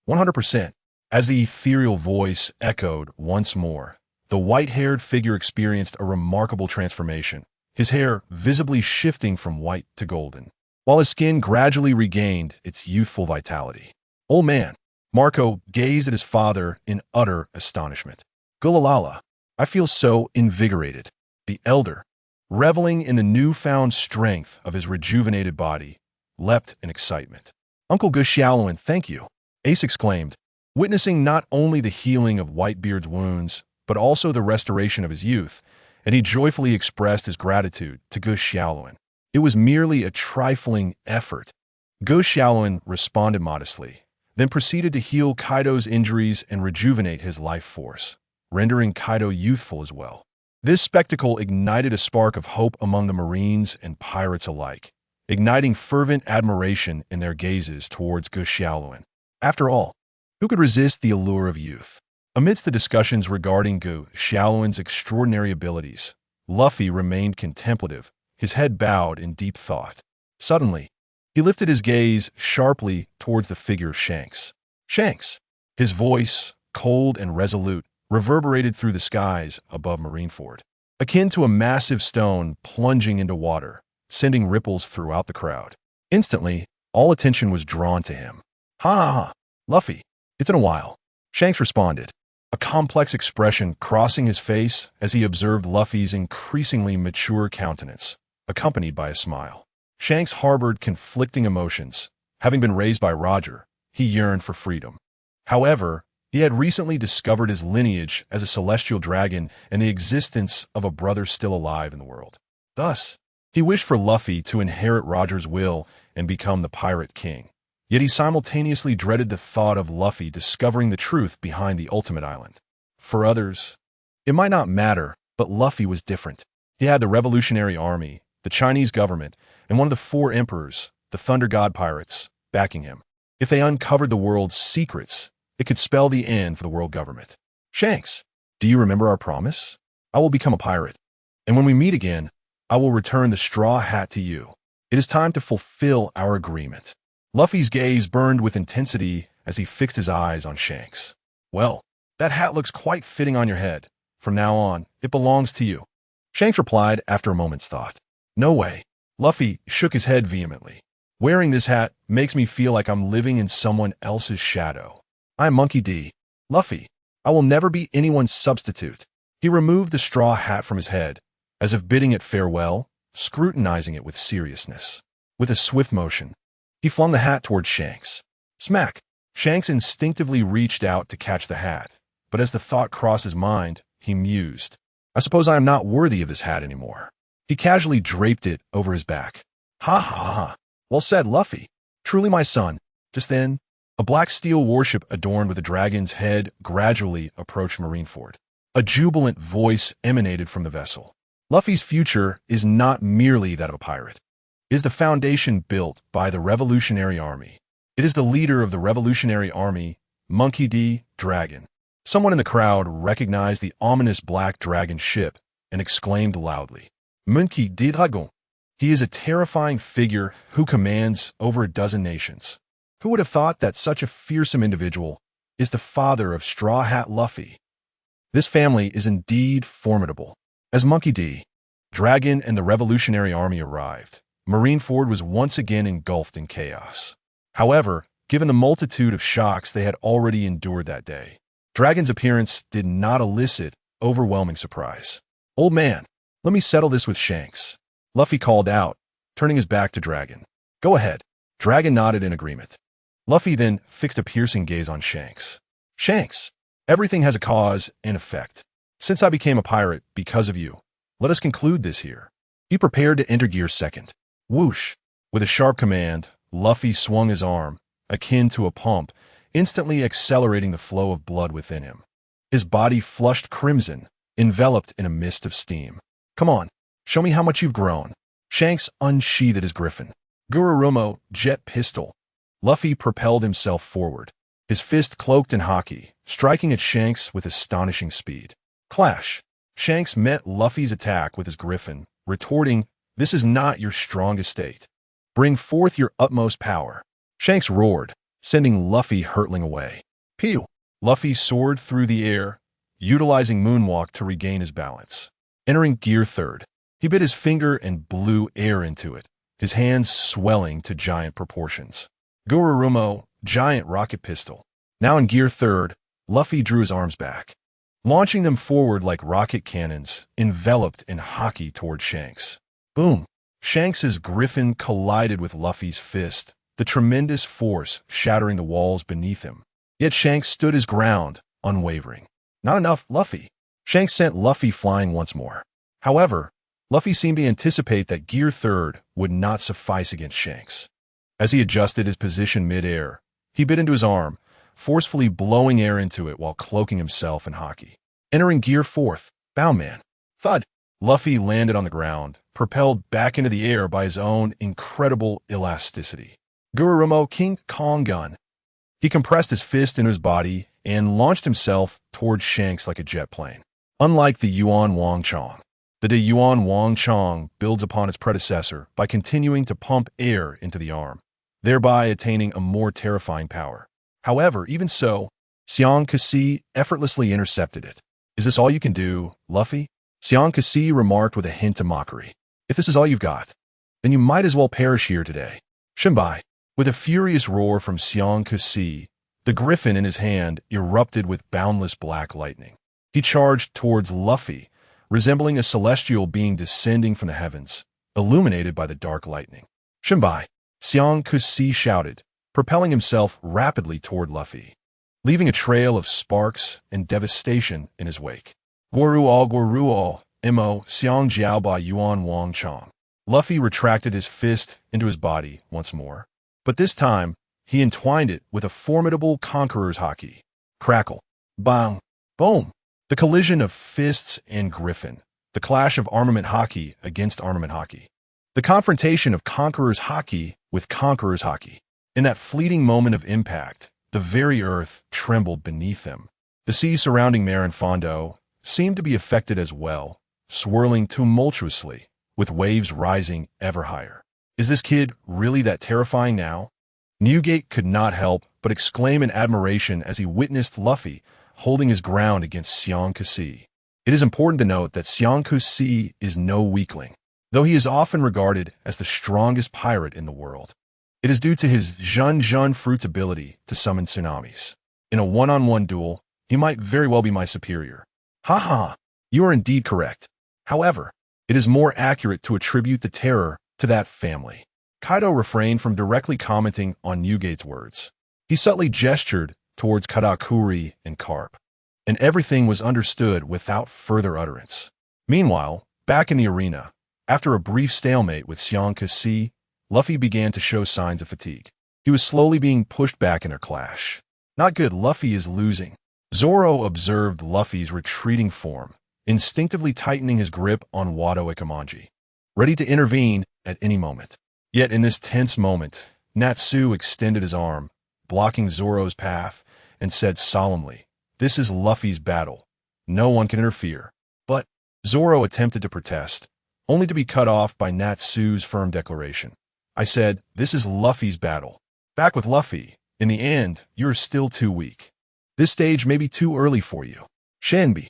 Speaker 1: 100%. As the ethereal voice echoed once more, the white-haired figure experienced a remarkable transformation, his hair visibly shifting from white to golden. while his skin gradually regained its youthful vitality. Old man, Marco gazed at his father in utter astonishment. Gulalala, I feel so invigorated. The elder, reveling in the newfound strength of his rejuvenated body, leapt in excitement. Uncle Xiaoluan, thank you, Ace exclaimed, witnessing not only the healing of Whitebeard's wounds, but also the restoration of his youth, and he joyfully expressed his gratitude to Xiaoluan. It was merely a trifling effort. Xiaoluan responded modestly, then proceeded to heal Kaido's injuries and rejuvenate his life force, rendering Kaido youthful as well. This spectacle ignited a spark of hope among the Marines and pirates alike, igniting fervent admiration in their gazes towards Xiaoluan. After all, who could resist the allure of youth? Amidst the discussions regarding Xiaoluan's extraordinary abilities, Luffy remained contemplative, his head bowed in deep thought. Suddenly, he lifted his gaze sharply towards the figure of Shanks. Shanks! His voice, cold and resolute, reverberated through the skies above Marineford, akin to a massive stone plunging into water, sending ripples throughout the crowd. Instantly, all attention was drawn to him. Ha ha ha! Luffy, it's been a while, Shanks responded, a complex expression crossing his face as he observed Luffy's increasingly mature countenance, accompanied by a smile. Shanks harbored conflicting emotions. Having been raised by Roger, he yearned for freedom. However, he had recently discovered his lineage as a celestial dragon and the existence of a brother still alive in the world. Thus, he wished for Luffy to inherit Roger's will and become the Pirate King. Yet he simultaneously dreaded the thought of Luffy discovering the truth behind the Ultimate Island. For others, it might not matter, but Luffy was different. He had the Revolutionary Army, the Chinese government, and one of the four emperors, the Thunder God pirates, backing him. If they uncovered the world's secrets, it could spell the end for the world government. Shanks, do you remember our promise? I will become a pirate, and when we meet again, I will return the straw hat to you. It is time to fulfill our agreement. Luffy's gaze burned with intensity as he fixed his eyes on Shanks. Well, that hat looks quite fitting on your head. From now on, it belongs to you. Shanks replied after a moment's thought. No way. Luffy shook his head vehemently. Wearing this hat makes me feel like I'm living in someone else's shadow. I'm Monkey D. Luffy, I will never be anyone's substitute. He removed the straw hat from his head, as if bidding it farewell, scrutinizing it with seriousness. With a swift motion, he flung the hat towards Shanks. Smack! Shanks instinctively reached out to catch the hat, but as the thought crossed his mind, he mused. I suppose I am not worthy of this hat anymore. He casually draped it over his back. Ha ha ha! Well said, Luffy. Truly my son. Just then, a black steel warship adorned with a dragon's head gradually approached Marineford. A jubilant voice emanated from the vessel. Luffy's future is not merely that of a pirate. It is the foundation built by the Revolutionary Army. It is the leader of the Revolutionary Army, Monkey D. Dragon. Someone in the crowd recognized the ominous black dragon ship and exclaimed loudly, Monkey D. Dragon. He is a terrifying figure who commands over a dozen nations. Who would have thought that such a fearsome individual is the father of Straw Hat Luffy? This family is indeed formidable. As Monkey D. Dragon and the Revolutionary Army arrived, Marineford was once again engulfed in chaos. However, given the multitude of shocks they had already endured that day, Dragon's appearance did not elicit overwhelming surprise. Old man, let me settle this with Shanks, Luffy called out, turning his back to Dragon. Go ahead. Dragon nodded in agreement. Luffy then fixed a piercing gaze on Shanks. Shanks, everything has a cause and effect. Since I became a pirate because of you, let us conclude this here. Be prepared to enter gear second. Whoosh! With a sharp command, Luffy swung his arm, akin to a pump, instantly accelerating the flow of blood within him. His body flushed crimson, enveloped in a mist of steam. Come on, show me how much you've grown. Shanks unsheathed his griffin. Gururomo jet pistol. Luffy propelled himself forward, his fist cloaked in haki, striking at Shanks with astonishing speed. Clash! Shanks met Luffy's attack with his griffin, retorting, This is not your strongest state. Bring forth your utmost power. Shanks roared, sending Luffy hurtling away. Pew! Luffy soared through the air, utilizing Moonwalk to regain his balance. Entering gear third, he bit his finger and blew air into it, his hands swelling to giant proportions. Gururumo, giant rocket pistol. Now in gear third, Luffy drew his arms back, launching them forward like rocket cannons, enveloped in haki toward Shanks. Boom! Shanks's griffin collided with Luffy's fist, the tremendous force shattering the walls beneath him. Yet Shanks stood his ground, unwavering. Not enough, Luffy. Shanks sent Luffy flying once more. However, Luffy seemed to anticipate that gear third would not suffice against Shanks. As he adjusted his position mid-air, he bit into his arm, forcefully blowing air into it while cloaking himself in haki. Entering gear fourth, Bowman. Thud! Luffy landed on the ground, propelled back into the air by his own incredible elasticity. Gururumo King Kong Gun. He compressed his fist into his body and launched himself towards Shanks like a jet plane. Unlike the Yuan Wang Chong, the De Yuan Wang Chong builds upon its predecessor by continuing to pump air into the arm, thereby attaining a more terrifying power. However, even so, Xiang Kasi effortlessly intercepted it. Is this all you can do, Luffy? Xiang Kasi remarked with a hint of mockery. If this is all you've got, then you might as well perish here today. Shinbai. With a furious roar from Xiang Kasi, the griffin in his hand erupted with boundless black lightning. He charged towards Luffy, resembling a celestial being descending from the heavens, illuminated by the dark lightning. Shinbai, Xiang Kasi shouted, propelling himself rapidly toward Luffy, leaving a trail of sparks and devastation in his wake. Guruo, Mo, Xiang Jiaoba Yuan Wang Chong. Luffy retracted his fist into his body once more, but this time, he entwined it with a formidable conqueror's haki. Crackle. Bang. Boom. The collision of fists and griffin. The clash of armament haki against armament haki. The confrontation of conqueror's haki with conqueror's haki. In that fleeting moment of impact, the very earth trembled beneath them. The seas surrounding Mare and Fondo seemed to be affected as well, swirling tumultuously, with waves rising ever higher. Is this kid really that terrifying now? Newgate could not help but exclaim in admiration as he witnessed Luffy holding his ground against Xiang Kasi. It is important to note that Xiang Kasi is no weakling, though he is often regarded as the strongest pirate in the world. It is due to his Jun fruit's ability to summon tsunamis. In a one-on-one duel, he might very well be my superior. Ha, you are indeed correct. However, it is more accurate to attribute the terror to that family. Kaido refrained from directly commenting on Newgate's words. He subtly gestured towards Katakuri and Carp, and everything was understood without further utterance. Meanwhile, back in the arena, after a brief stalemate with Xiang Kasi, Luffy began to show signs of fatigue. He was slowly being pushed back in their clash. Not good, Luffy is losing. Zoro observed Luffy's retreating form, instinctively tightening his grip on Wado Ikamanji, ready to intervene at any moment. Yet in this tense moment, Natsu extended his arm, blocking Zoro's path, and said solemnly, "This is Luffy's battle. No one can interfere." But Zoro attempted to protest, only to be cut off by Natsu's firm declaration. I said, "This is Luffy's battle. Back with Luffy. In the end, you're still too weak. This stage may be too early for you." Shenbi.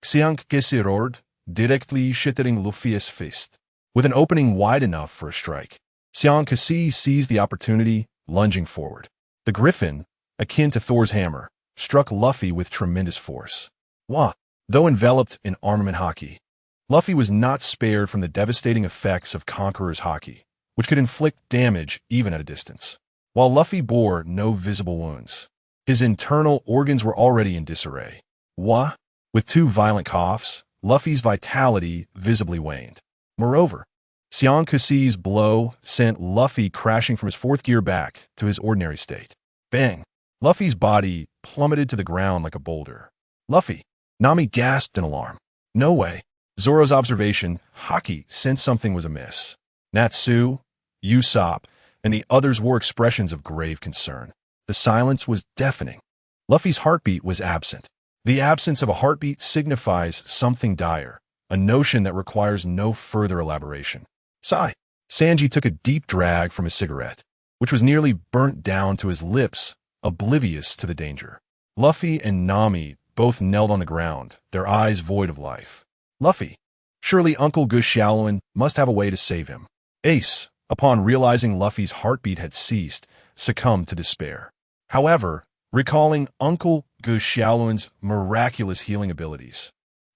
Speaker 1: Xiang Kasi roared, directly shattering Luffy's fist. With an opening wide enough for a strike, Xiang Kasi seized the opportunity, lunging forward. The griffin, akin to Thor's hammer, struck Luffy with tremendous force. Though enveloped in armament haki, Luffy was not spared from the devastating effects of Conqueror's haki, which could inflict damage even at a distance. While Luffy bore no visible wounds, his internal organs were already in disarray. With two violent coughs, Luffy's vitality visibly waned. Moreover, Xiang Kasi's blow sent Luffy crashing from his fourth gear back to his ordinary state. Bang! Luffy's body plummeted to the ground like a boulder. Luffy! Nami gasped in alarm. No way. Zoro's observation, haki, sensed something was amiss. Natsu, Usopp, and the others wore expressions of grave concern. The silence was deafening. Luffy's heartbeat was absent. The absence of a heartbeat signifies something dire, a notion that requires no further elaboration. Sigh. Sanji took a deep drag from his cigarette, which was nearly burnt down to his lips, oblivious to the danger. Luffy and Nami both knelt on the ground, their eyes void of life. Luffy. Surely Uncle Gus Shaolin must have a way to save him. Ace, upon realizing Luffy's heartbeat had ceased, succumbed to despair. However, recalling Uncle Gu Xiaolun's miraculous healing abilities,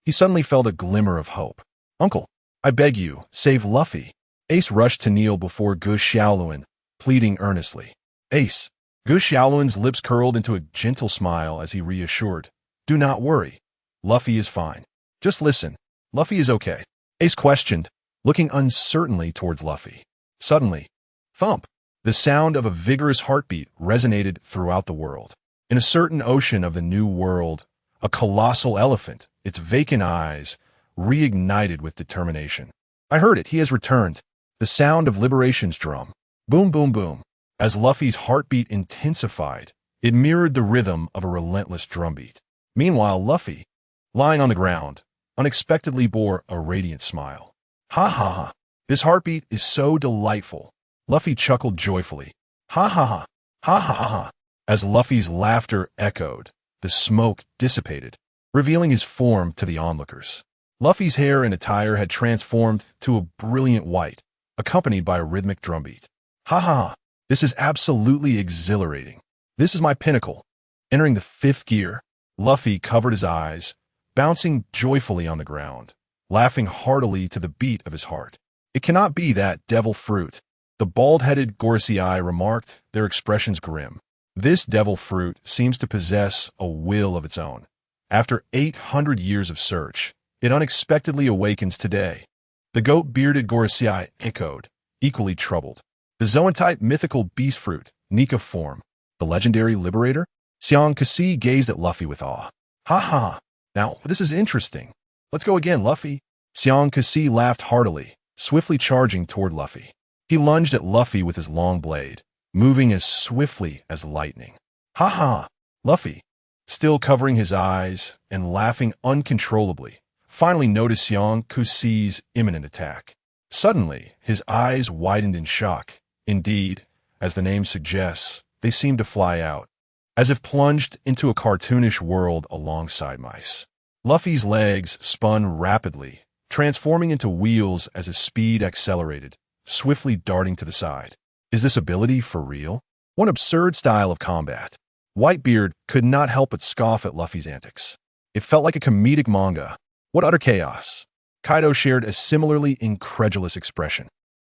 Speaker 1: he suddenly felt a glimmer of hope. "Uncle, I beg you, save Luffy." Ace rushed to kneel before Gu Xiaolun, pleading earnestly. "Ace." Gu Xiaolun's lips curled into a gentle smile as he reassured, "Do not worry. Luffy is fine. Just listen. Luffy is okay." Ace questioned, looking uncertainly towards Luffy. Suddenly, thump! The sound of a vigorous heartbeat resonated throughout the world. In a certain ocean of the New World, a colossal elephant, its vacant eyes, reignited with determination. "I heard it. He has returned." The sound of liberation's drum. Boom, boom, boom. As Luffy's heartbeat intensified, it mirrored the rhythm of a relentless drumbeat. Meanwhile, Luffy, lying on the ground, unexpectedly bore a radiant smile. "Ha ha ha. This heartbeat is so delightful." Luffy chuckled joyfully. "Ha ha ha. Ha ha ha ha." As Luffy's laughter echoed, the smoke dissipated, revealing his form to the onlookers. Luffy's hair and attire had transformed to a brilliant white, accompanied by a rhythmic drumbeat. "Ha ha ha. This is absolutely exhilarating. This is my pinnacle." Entering the 5th gear, Luffy covered his eyes, bouncing joyfully on the ground, laughing heartily to the beat of his heart. "It cannot be that devil fruit," the bald-headed Gorosei remarked, their expressions grim. "This devil fruit seems to possess a will of its own. After 800 years of search, it unexpectedly awakens today." The goat-bearded Gorosei echoed, equally troubled. "The Zoan-type mythical beast fruit, Nika form, the legendary liberator?" Xiang Kasi gazed at Luffy with awe. "Ha ha! Now, this is interesting. Let's go again, Luffy." Xiang Kasi laughed heartily, swiftly charging toward Luffy. He lunged at Luffy with his long blade, moving as swiftly as lightning. "Ha ha!" Luffy, still covering his eyes and laughing uncontrollably, finally noticed Xiang Kusi's imminent attack. Suddenly, his eyes widened in shock. Indeed, as the name suggests, they seemed to fly out, as if plunged into a cartoonish world alongside mice. Luffy's legs spun rapidly, transforming into wheels as his speed accelerated, swiftly darting to the side. Is this ability for real? One absurd style of combat. Whitebeard could not help but scoff at Luffy's antics. It felt like a comedic manga. What utter chaos! Kaido shared a similarly incredulous expression.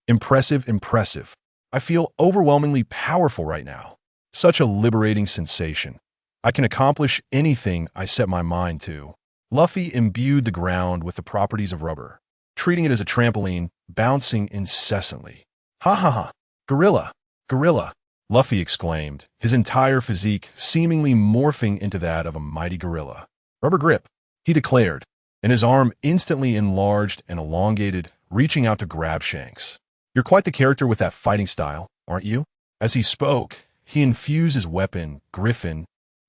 Speaker 1: "Impressive, impressive. I feel overwhelmingly powerful right now. Such a liberating sensation. I can accomplish anything I set my mind to." Luffy imbued the ground with the properties of rubber, treating it as a trampoline, bouncing incessantly. "Ha ha ha! Gorilla! Gorilla!" Luffy exclaimed, his entire physique seemingly morphing into that of a mighty gorilla. "Rubber grip," he declared, and his arm instantly enlarged and elongated, reaching out to grab Shanks. "You're quite the character with that fighting style, aren't you?" As he spoke, he infused his weapon, Griffin,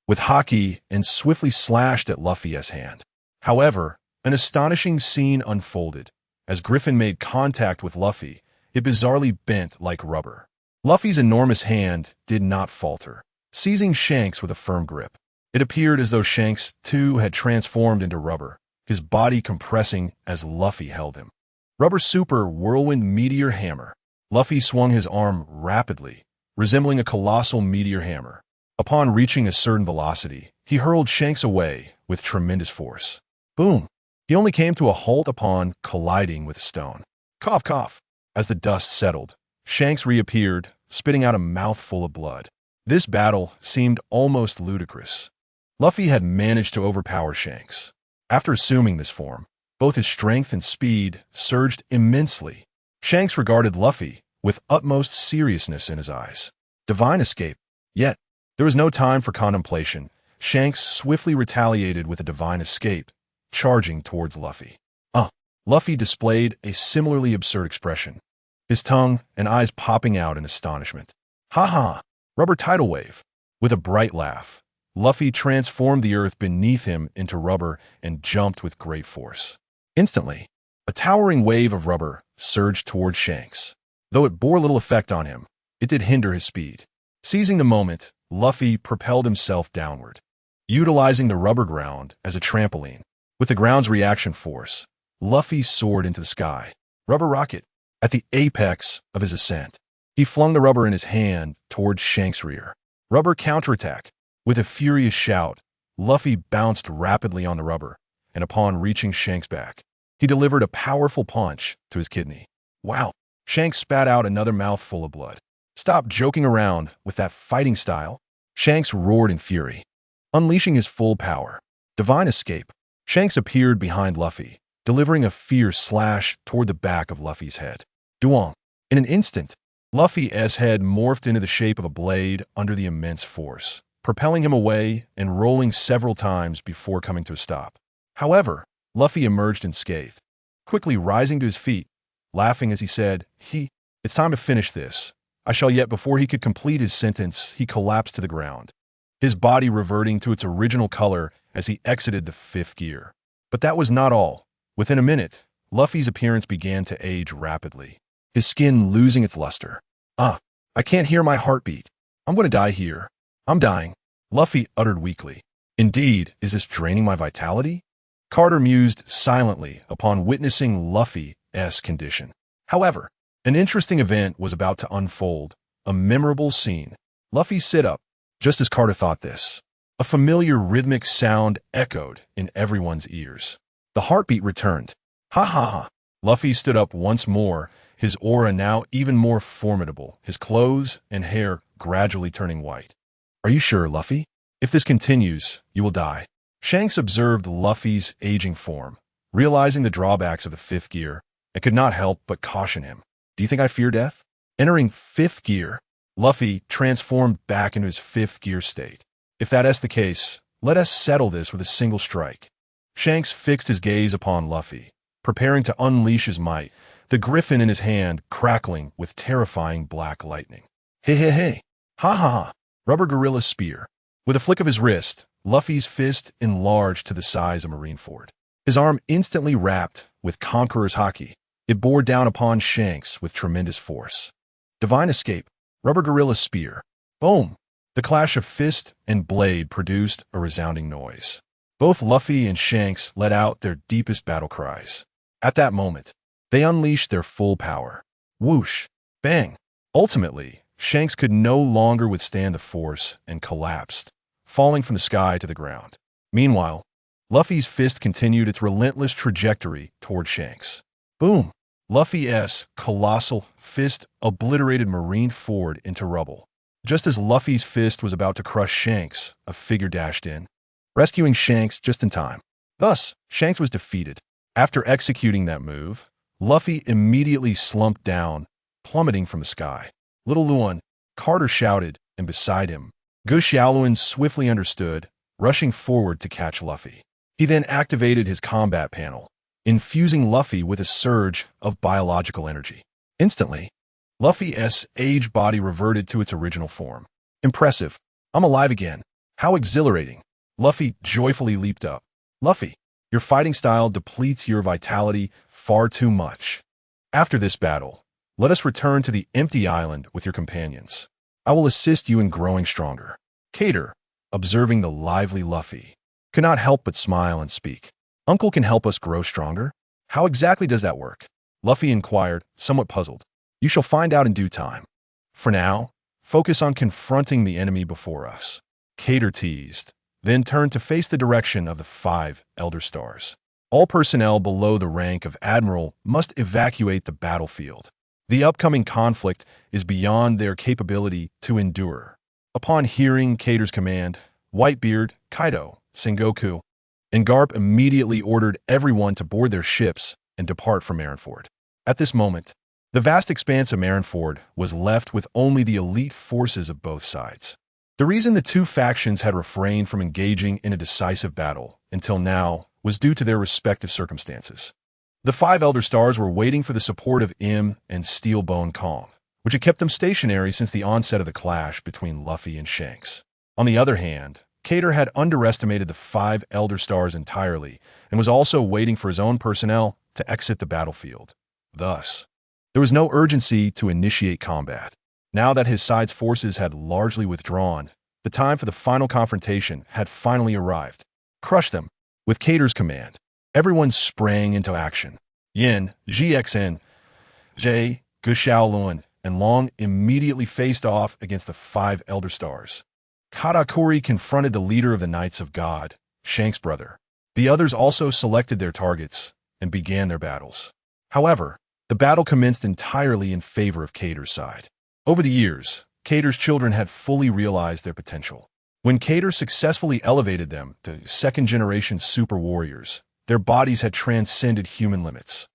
Speaker 1: with haki and swiftly slashed at Luffy's hand. However, an astonishing scene unfolded. As Griffin made contact with Luffy, it bizarrely bent like rubber. Luffy's enormous hand did not falter, seizing Shanks with a firm grip. It appeared as though Shanks, too, had transformed into rubber, his body compressing as Luffy held him. Rubber Super Whirlwind Meteor Hammer. Luffy swung his arm rapidly, resembling a colossal meteor hammer. Upon reaching a certain velocity, he hurled Shanks away with tremendous force. Boom! He only came to a halt upon colliding with a stone. Cough, cough. As the dust settled, Shanks reappeared, spitting out a mouthful of blood. This battle seemed almost ludicrous. Luffy had managed to overpower Shanks. After assuming this form, both his strength and speed surged immensely. Shanks regarded Luffy with utmost seriousness in his eyes. Divine escape. Yet, there was no time for contemplation. Shanks swiftly retaliated with a divine escape, charging towards Luffy. Luffy displayed a similarly absurd expression, his tongue and eyes popping out in astonishment. Ha ha! Rubber tidal wave. With a bright laugh, Luffy transformed the earth beneath him into rubber and jumped with great force. Instantly, a towering wave of rubber surged toward Shanks. Though it bore little effect on him, it did hinder his speed. Seizing the moment, Luffy propelled himself downward, utilizing the rubber ground as a trampoline. With the ground's reaction force, Luffy soared into the sky. Rubber rocket. At the apex of his ascent, he flung the rubber in his hand towards Shanks' rear. Rubber counterattack. With a furious shout, Luffy bounced rapidly on the rubber, and upon reaching Shanks' back, he delivered a powerful punch to his kidney. Wow! Shanks spat out another mouthful of blood. Stop joking around with that fighting style. Shanks roared in fury, unleashing his full power. Divine escape. Shanks appeared behind Luffy, delivering a fierce slash toward the back of Luffy's head. Duong. In an instant, Luffy's head morphed into the shape of a blade under the immense force, propelling him away and rolling several times before coming to a stop. However, Luffy emerged unscathed, quickly rising to his feet, laughing as he said, "It's time to finish this. I shall." Yet before he could complete his sentence, he collapsed to the ground, his body reverting to its original color as he exited the fifth gear. But that was not all. Within a minute, Luffy's appearance began to age rapidly, his skin losing its luster. I can't hear my heartbeat. I'm going to die here. I'm dying," Luffy uttered weakly. "Indeed, is this draining my vitality?" Carter mused silently upon witnessing Luffy's condition. However, an interesting event was about to unfold, a memorable scene. Luffy sit up, just as Carter thought this. A familiar rhythmic sound echoed in everyone's ears. The heartbeat returned. Ha ha ha. Luffy stood up once more, his aura now even more formidable, his clothes and hair gradually turning white. "Are you sure, Luffy? If this continues, you will die." Shanks observed Luffy's aging form, realizing the drawbacks of the fifth gear, and could not help but caution him. "Do you think I fear death?" Entering fifth gear, Luffy transformed back into his fifth gear state. "If that is the case, let us settle this with a single strike." Shanks fixed his gaze upon Luffy, preparing to unleash his might, the griffin in his hand crackling with terrifying black lightning. Hey. Ha ha ha. Rubber gorilla spear. With a flick of his wrist, Luffy's fist enlarged to the size of Marineford. His arm instantly wrapped with Conqueror's Haki. It bore down upon Shanks with tremendous force. Divine escape. Rubber gorilla spear. Boom! The clash of fist and blade produced a resounding noise. Both Luffy and Shanks let out their deepest battle cries. At that moment, they unleashed their full power. Whoosh! Bang! Ultimately, Shanks could no longer withstand the force and collapsed, falling from the sky to the ground. Meanwhile, Luffy's fist continued its relentless trajectory toward Shanks. Boom! Luffy's colossal fist obliterated Marineford into rubble. Just as Luffy's fist was about to crush Shanks, a figure dashed in, rescuing Shanks just in time. Thus, Shanks was defeated. After executing that move, Luffy immediately slumped down, plummeting from the sky. "Little Luan," Carter shouted, and beside him, Gu Xiaoluan swiftly understood, rushing forward to catch Luffy. He then activated his combat panel, infusing Luffy with a surge of biological energy. Instantly, Luffy's aged body reverted to its original form. "Impressive. I'm alive again. How exhilarating." Luffy joyfully leaped up. "Luffy, your fighting style depletes your vitality far too much. After this battle, let us return to the empty island with your companions. I will assist you in growing stronger." Cater, observing the lively Luffy, could not help but smile and speak. "Uncle can help us grow stronger? How exactly does that work?" Luffy inquired, somewhat puzzled. "You shall find out in due time. For now, focus on confronting the enemy before us." Cater teased, then turned to face the direction of the 5 Elder Stars. All personnel below the rank of Admiral must evacuate the battlefield. The upcoming conflict is beyond their capability to endure. Upon hearing Cater's command, Whitebeard, Kaido, Sengoku, and Garp immediately ordered everyone to board their ships and depart from Marineford. At this moment, the vast expanse of Marineford was left with only the elite forces of both sides. The reason the two factions had refrained from engaging in a decisive battle until now was due to their respective circumstances. The 5 Elder Stars were waiting for the support of M and Steelbone Kong, which had kept them stationary since the onset of the clash between Luffy and Shanks. On the other hand, Cater had underestimated the 5 Elder Stars entirely and was also waiting for his own personnel to exit the battlefield. Thus, there was no urgency to initiate combat. Now that his side's forces had largely withdrawn, the time for the final confrontation had finally arrived. Crush them. With Cater's command, everyone sprang into action. Yin, GXN, Jay, Guxiaoluan, and Long immediately faced off against the 5 Elder Stars. Katakuri confronted the leader of the Knights of God, Shank's brother. The others also selected their targets and began their battles. However, the battle commenced entirely in favor of Cater's side. Over the years, Cater's children had fully realized their potential. When Cater successfully elevated them to second-generation super warriors, their bodies had transcended human limits.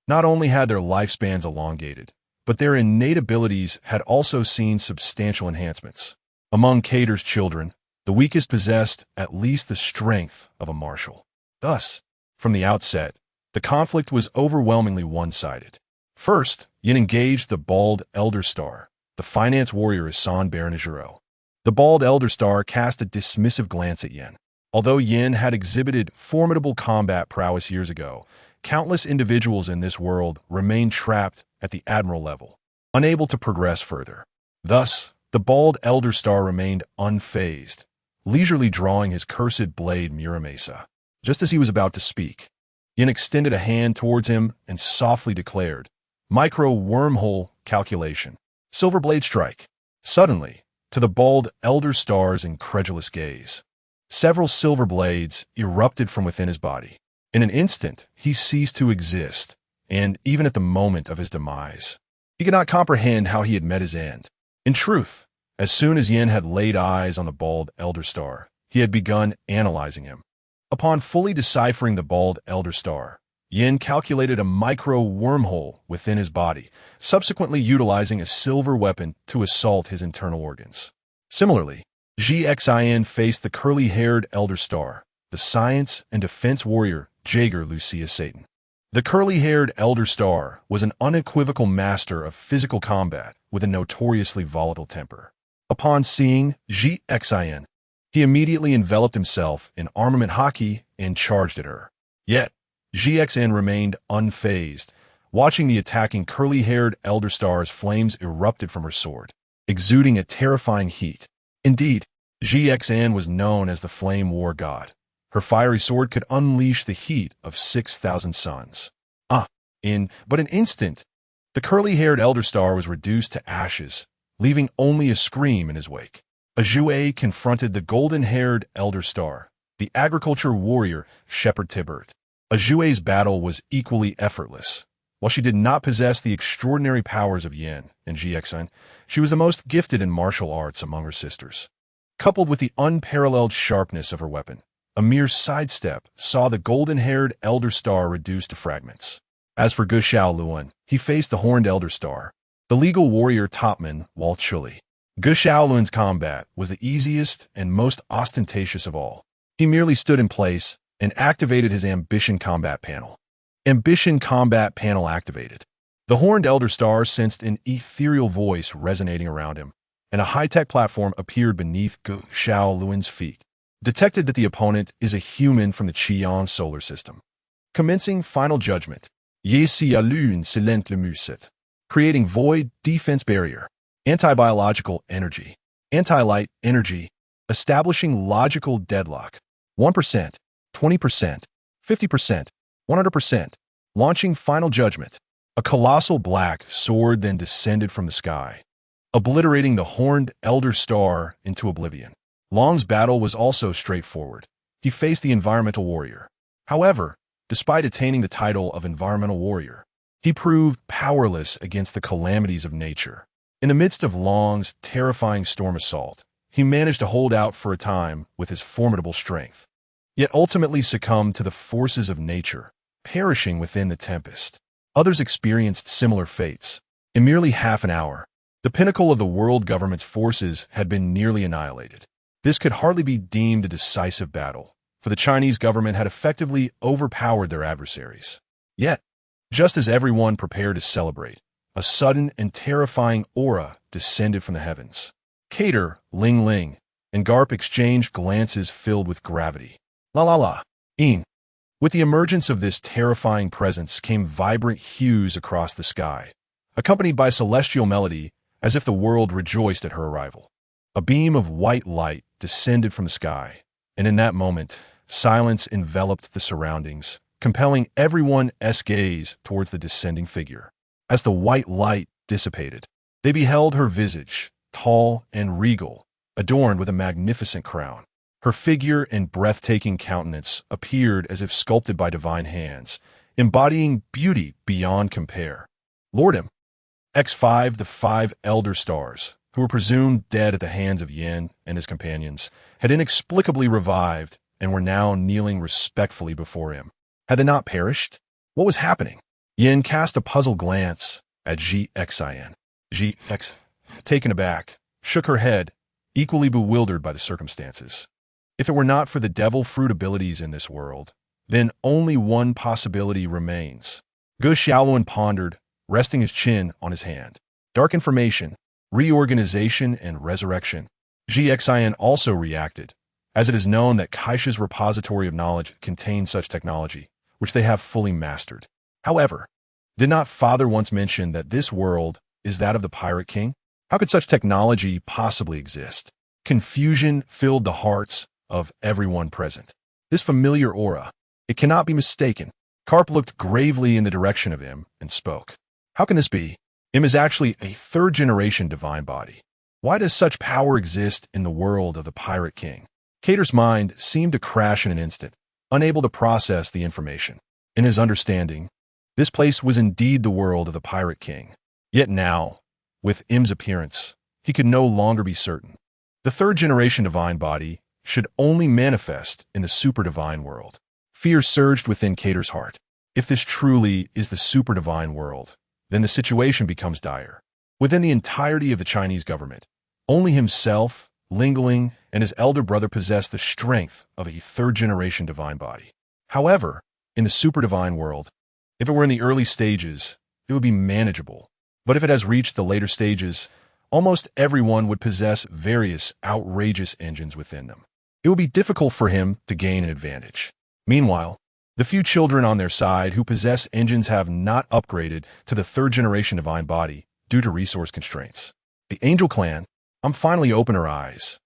Speaker 1: Not only had their lifespans elongated, but their innate abilities had also seen substantial enhancements. Among Cater's children, the weakest possessed at least the strength of a marshal. Thus, from the outset, the conflict was overwhelmingly one-sided. First, Yin engaged the bald Elder Star, the finance warrior Isan Baranajuro. The bald Elder Star cast a dismissive glance at Yin. Although Yin had exhibited formidable combat prowess years ago, countless individuals in this world remained trapped at the Admiral level, unable to progress further. Thus, the bald Elder Star remained unfazed, leisurely drawing his cursed blade Muramasa. Just as he was about to speak, Yin extended a hand towards him and softly declared, "Micro wormhole calculation. Silver blade strike." Suddenly, to the bald Elder Star's incredulous gaze, several silver blades erupted from within his body. In an instant, he ceased to exist, and even at the moment of his demise, he could not comprehend how he had met his end. In truth, as soon as Yin had laid eyes on the bald Elder Star, he had begun analyzing him. Upon fully deciphering the bald Elder Star, Yin calculated a micro wormhole within his body, subsequently utilizing a silver weapon to assault his internal organs. Similarly, GXIN faced the curly-haired Elder Star, the science and defense warrior Jaeger Lucia Satan. The curly-haired Elder Star was an unequivocal master of physical combat with a notoriously volatile temper. Upon seeing GXIN, he immediately enveloped himself in armament haki and charged at her. Yet, GXN remained unfazed, watching the attacking curly-haired Elder Star's flames erupted from her sword, exuding a terrifying heat. Indeed, GXN was known as the Flame War God. Her fiery sword could unleash the heat of 6,000 suns. In but an instant, the curly-haired Elder Star was reduced to ashes, leaving only a scream in his wake. Ajue confronted the golden-haired Elder Star, the agriculture warrior Shepherd Tibert. Ajue's battle was equally effortless. While she did not possess the extraordinary powers of Yin and GXN, she was the most gifted in martial arts among her sisters. Coupled with the unparalleled sharpness of her weapon, a mere sidestep saw the golden-haired Elder Star reduced to fragments. As for Guxiaoluan, he faced the horned Elder Star, the legal warrior topman Wal Chuli. Guxiaoluan's combat was the easiest and most ostentatious of all. He merely stood in place and activated his Ambition Combat Panel. Ambition Combat Panel activated. The horned Elder Star sensed an ethereal voice resonating around him, and a high-tech platform appeared beneath Guxiaoluan's feet. Detected that the opponent is a human from the Qian solar system. Commencing Final Judgment. Yesialun Silent Lemuset. Creating Void Defense Barrier. Anti-biological energy. Anti-light energy. Establishing logical deadlock. 1%, 20%, 50%, 100%. Launching Final Judgment. A colossal black sword then descended from the sky, obliterating the horned Elder Star into oblivion. Long's battle was also straightforward. He faced the Environmental Warrior. However, despite attaining the title of Environmental Warrior, he proved powerless against the calamities of nature. In the midst of Long's terrifying storm assault, he managed to hold out for a time with his formidable strength, yet ultimately succumbed to the forces of nature, perishing within the tempest. Others experienced similar fates. In merely half an hour, the pinnacle of the world government's forces had been nearly annihilated. This could hardly be deemed a decisive battle, for the Chinese government had effectively overpowered their adversaries. Yet, just as everyone prepared to celebrate, a sudden and terrifying aura descended from the heavens. Cater, Lingling, and Garp exchanged glances filled with gravity. La la la. With the emergence of this terrifying presence came vibrant hues across the sky, accompanied by celestial melody as if the world rejoiced at her arrival. A beam of white light descended from the sky, and in that moment, silence enveloped the surroundings, compelling everyone's gaze towards the descending figure. As the white light dissipated, they beheld her visage, tall and regal, adorned with a magnificent crown. Her figure and breathtaking countenance appeared as if sculpted by divine hands, embodying beauty beyond compare. Lord X5, the 5 elder stars, who were presumed dead at the hands of Yin and his companions, had inexplicably revived and were now kneeling respectfully before him. Had they not perished? What was happening? Yin cast a puzzled glance at GXIN. GX, taken aback, shook her head, equally bewildered by the circumstances. If it were not for the devil fruit abilities in this world, then only one possibility remains. Gu Xiaoluan pondered, resting his chin on his hand. Dark information, reorganization, and resurrection. GXIN also reacted, as it is known that Kaisha's repository of knowledge contains such technology, which they have fully mastered. However, did not Father once mention that this world is that of the Pirate King? How could such technology possibly exist? Confusion filled the hearts of everyone present. This familiar aura, it cannot be mistaken. Carp looked gravely in the direction of him and spoke. How can this be? Im is actually a third-generation divine body. Why does such power exist in the world of the Pirate King? Cater's mind seemed to crash in an instant, unable to process the information. In his understanding, this place was indeed the world of the Pirate King. Yet now, with Im's appearance, he could no longer be certain. The third-generation divine body should only manifest in the super-divine world. Fear surged within Cater's heart. If this truly is the super-divine world, then the situation becomes dire. Within the entirety of the Chinese government, only himself, Lingling, and his elder brother possess the strength of a third-generation divine body. However, in the super-divine world, if it were in the early stages, it would be manageable. But if it has reached the later stages, almost everyone would possess various outrageous engines within them. It would be difficult for him to gain an advantage. Meanwhile, the few children on their side who possess engines have not upgraded to the third-generation divine body due to resource constraints. The Angel Clan, finally opened her eyes,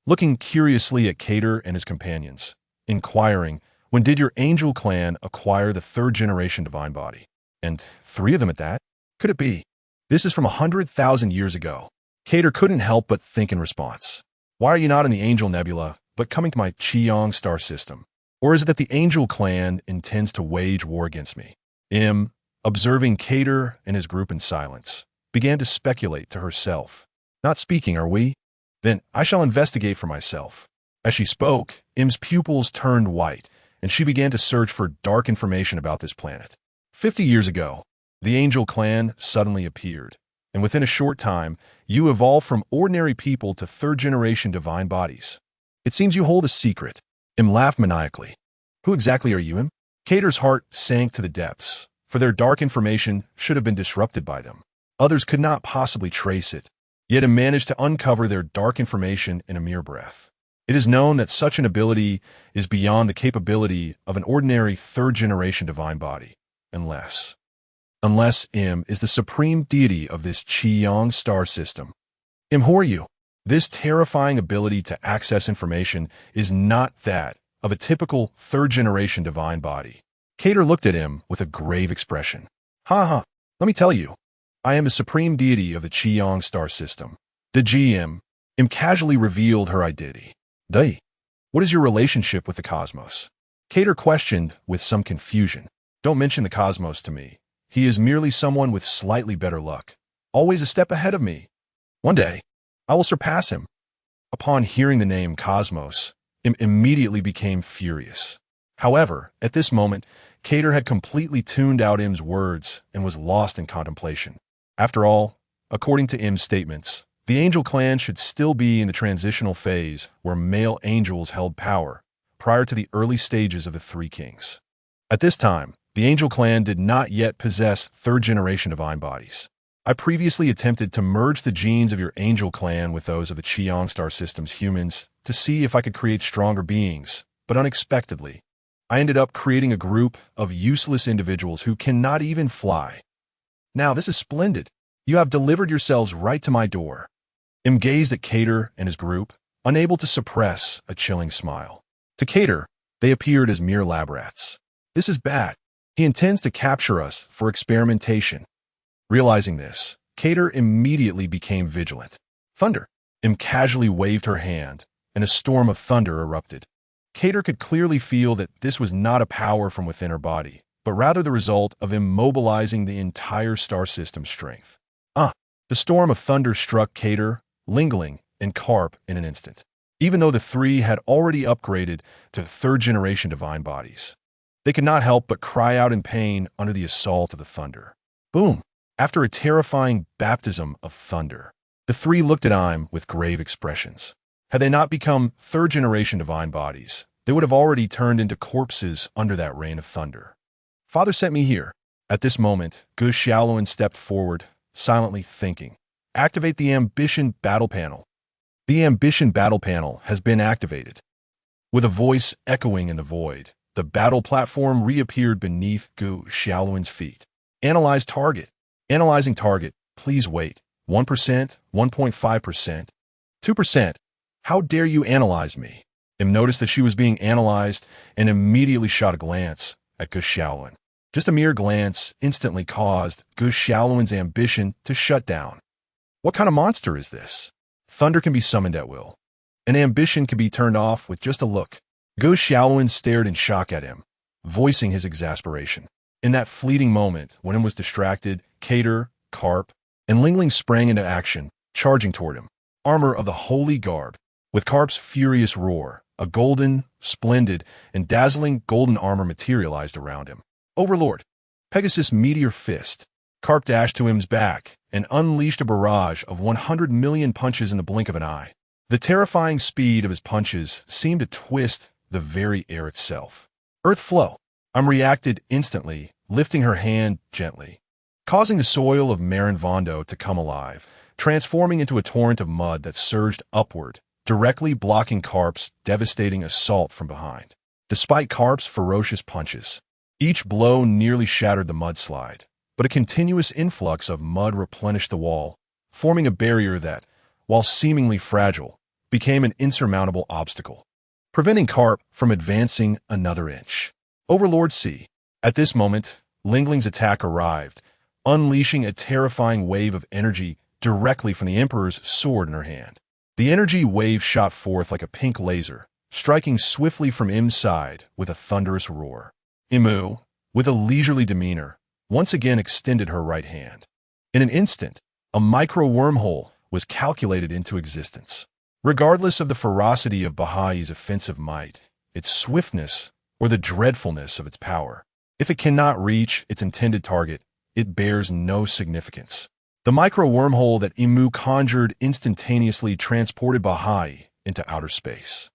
Speaker 1: looking curiously at Cater and his companions, inquiring, when did your Angel Clan acquire the third-generation divine body? And 3 of them at that? Could it be? This is from 100,000 years ago. Cater couldn't help but think in response. Why are you not in the Angel Nebula, but coming to my Qiyang star system? Or is it that the Angel Clan intends to wage war against me? Im, observing Cater and his group in silence, began to speculate to herself. Not speaking, are we? Then I shall investigate for myself. As she spoke, Im's pupils turned white, and she began to search for dark information about this planet. 50 years ago, the Angel Clan suddenly appeared, and within a short time, you evolved from ordinary people to third-generation divine bodies. It seems you hold a secret. Im laughed maniacally. Who exactly are you, Im? Cater's heart sank to the depths, for their dark information should have been disrupted by them. Others could not possibly trace it, yet Im managed to uncover their dark information in a mere breath. It is known that such an ability is beyond the capability of an ordinary third-generation divine body, unless Im is the supreme deity of this Qiyang star system. Im, who are you? This terrifying ability to access information is not that of a typical third-generation divine body. Cater looked at him with a grave expression. Ha, let me tell you. I am the supreme deity of the Qiyang star system. The GM. Im casually revealed her identity. Dai. What is your relationship with the cosmos? Cater questioned with some confusion. Don't mention the cosmos to me. He is merely someone with slightly better luck. Always a step ahead of me. One day, I will surpass him. Upon hearing the name Cosmos, Im immediately became furious. However, at this moment, Cater had completely tuned out Im's words and was lost in contemplation. After all, according to Im's statements, the Angel Clan should still be in the transitional phase where male angels held power prior to the early stages of the Three Kings. At this time, the Angel Clan did not yet possess third-generation divine bodies. I previously attempted to merge the genes of your Angel Clan with those of the Qiyang star system's humans to see if I could create stronger beings, but unexpectedly, I ended up creating a group of useless individuals who cannot even fly. Now, this is splendid. You have delivered yourselves right to my door. Im gazed at Cater and his group, unable to suppress a chilling smile. To Cater, they appeared as mere lab rats. This is bad. He intends to capture us for experimentation. Realizing this, Kater immediately became vigilant. Thunder! Casually waved her hand, and a storm of thunder erupted. Kater could clearly feel that this was not a power from within her body, but rather the result of immobilizing the entire star system's strength. The storm of thunder struck Kater, Lingling, and Carp in an instant, even though the three had already upgraded to third-generation divine bodies. They could not help but cry out in pain under the assault of the thunder. Boom! After a terrifying baptism of thunder, the three looked at Im with grave expressions. Had they not become third-generation divine bodies, they would have already turned into corpses under that rain of thunder. Father sent me here. At this moment, Gu Xiaoluan stepped forward, silently thinking. Activate the ambition battle panel. The ambition battle panel has been activated. With a voice echoing in the void, the battle platform reappeared beneath Gu Xiaoluan's feet. Analyze target. Analyzing target. Please wait. 1%, 1.5%, 2%. How dare you analyze me? Im noticed that she was being analyzed and immediately shot a glance at Gu Xiaoluan. Just a mere glance instantly caused Gu Xiaoluan's ambition to shut down. What kind of monster is this? Thunder can be summoned at will. An ambition can be turned off with just a look. Gu Xiaoluan stared in shock at him, voicing his exasperation. In that fleeting moment, when Im was distracted, Kater, Carp, and Lingling sprang into action, charging toward him. Armor of the Holy Garb. With Carp's furious roar, a golden, splendid, and dazzling golden armor materialized around him. Overlord! Pegasus Meteor Fist. Carp dashed to Im's back and unleashed a barrage of 100 million punches in the blink of an eye. The terrifying speed of his punches seemed to twist the very air itself. Earth Flow. Im reacted instantly, lifting her hand gently, causing the soil of MarineMajor to come alive, transforming into a torrent of mud that surged upward, directly blocking Carp's devastating assault from behind. Despite Carp's ferocious punches, each blow nearly shattered the mudslide, but a continuous influx of mud replenished the wall, forming a barrier that, while seemingly fragile, became an insurmountable obstacle, preventing Carp from advancing another inch. Overlord C. At this moment, Lingling's attack arrived, unleashing a terrifying wave of energy directly from the Emperor's sword in her hand. The energy wave shot forth like a pink laser, striking swiftly from Im's side with a thunderous roar. Imu, with a leisurely demeanor, once again extended her right hand. In an instant, a micro-wormhole was calculated into existence. Regardless of the ferocity of Bahai's offensive might, its swiftness, or the dreadfulness of its power, if it cannot reach its intended target, it bears no significance. The micro-wormhole that Imu conjured instantaneously transported Bahai into outer space.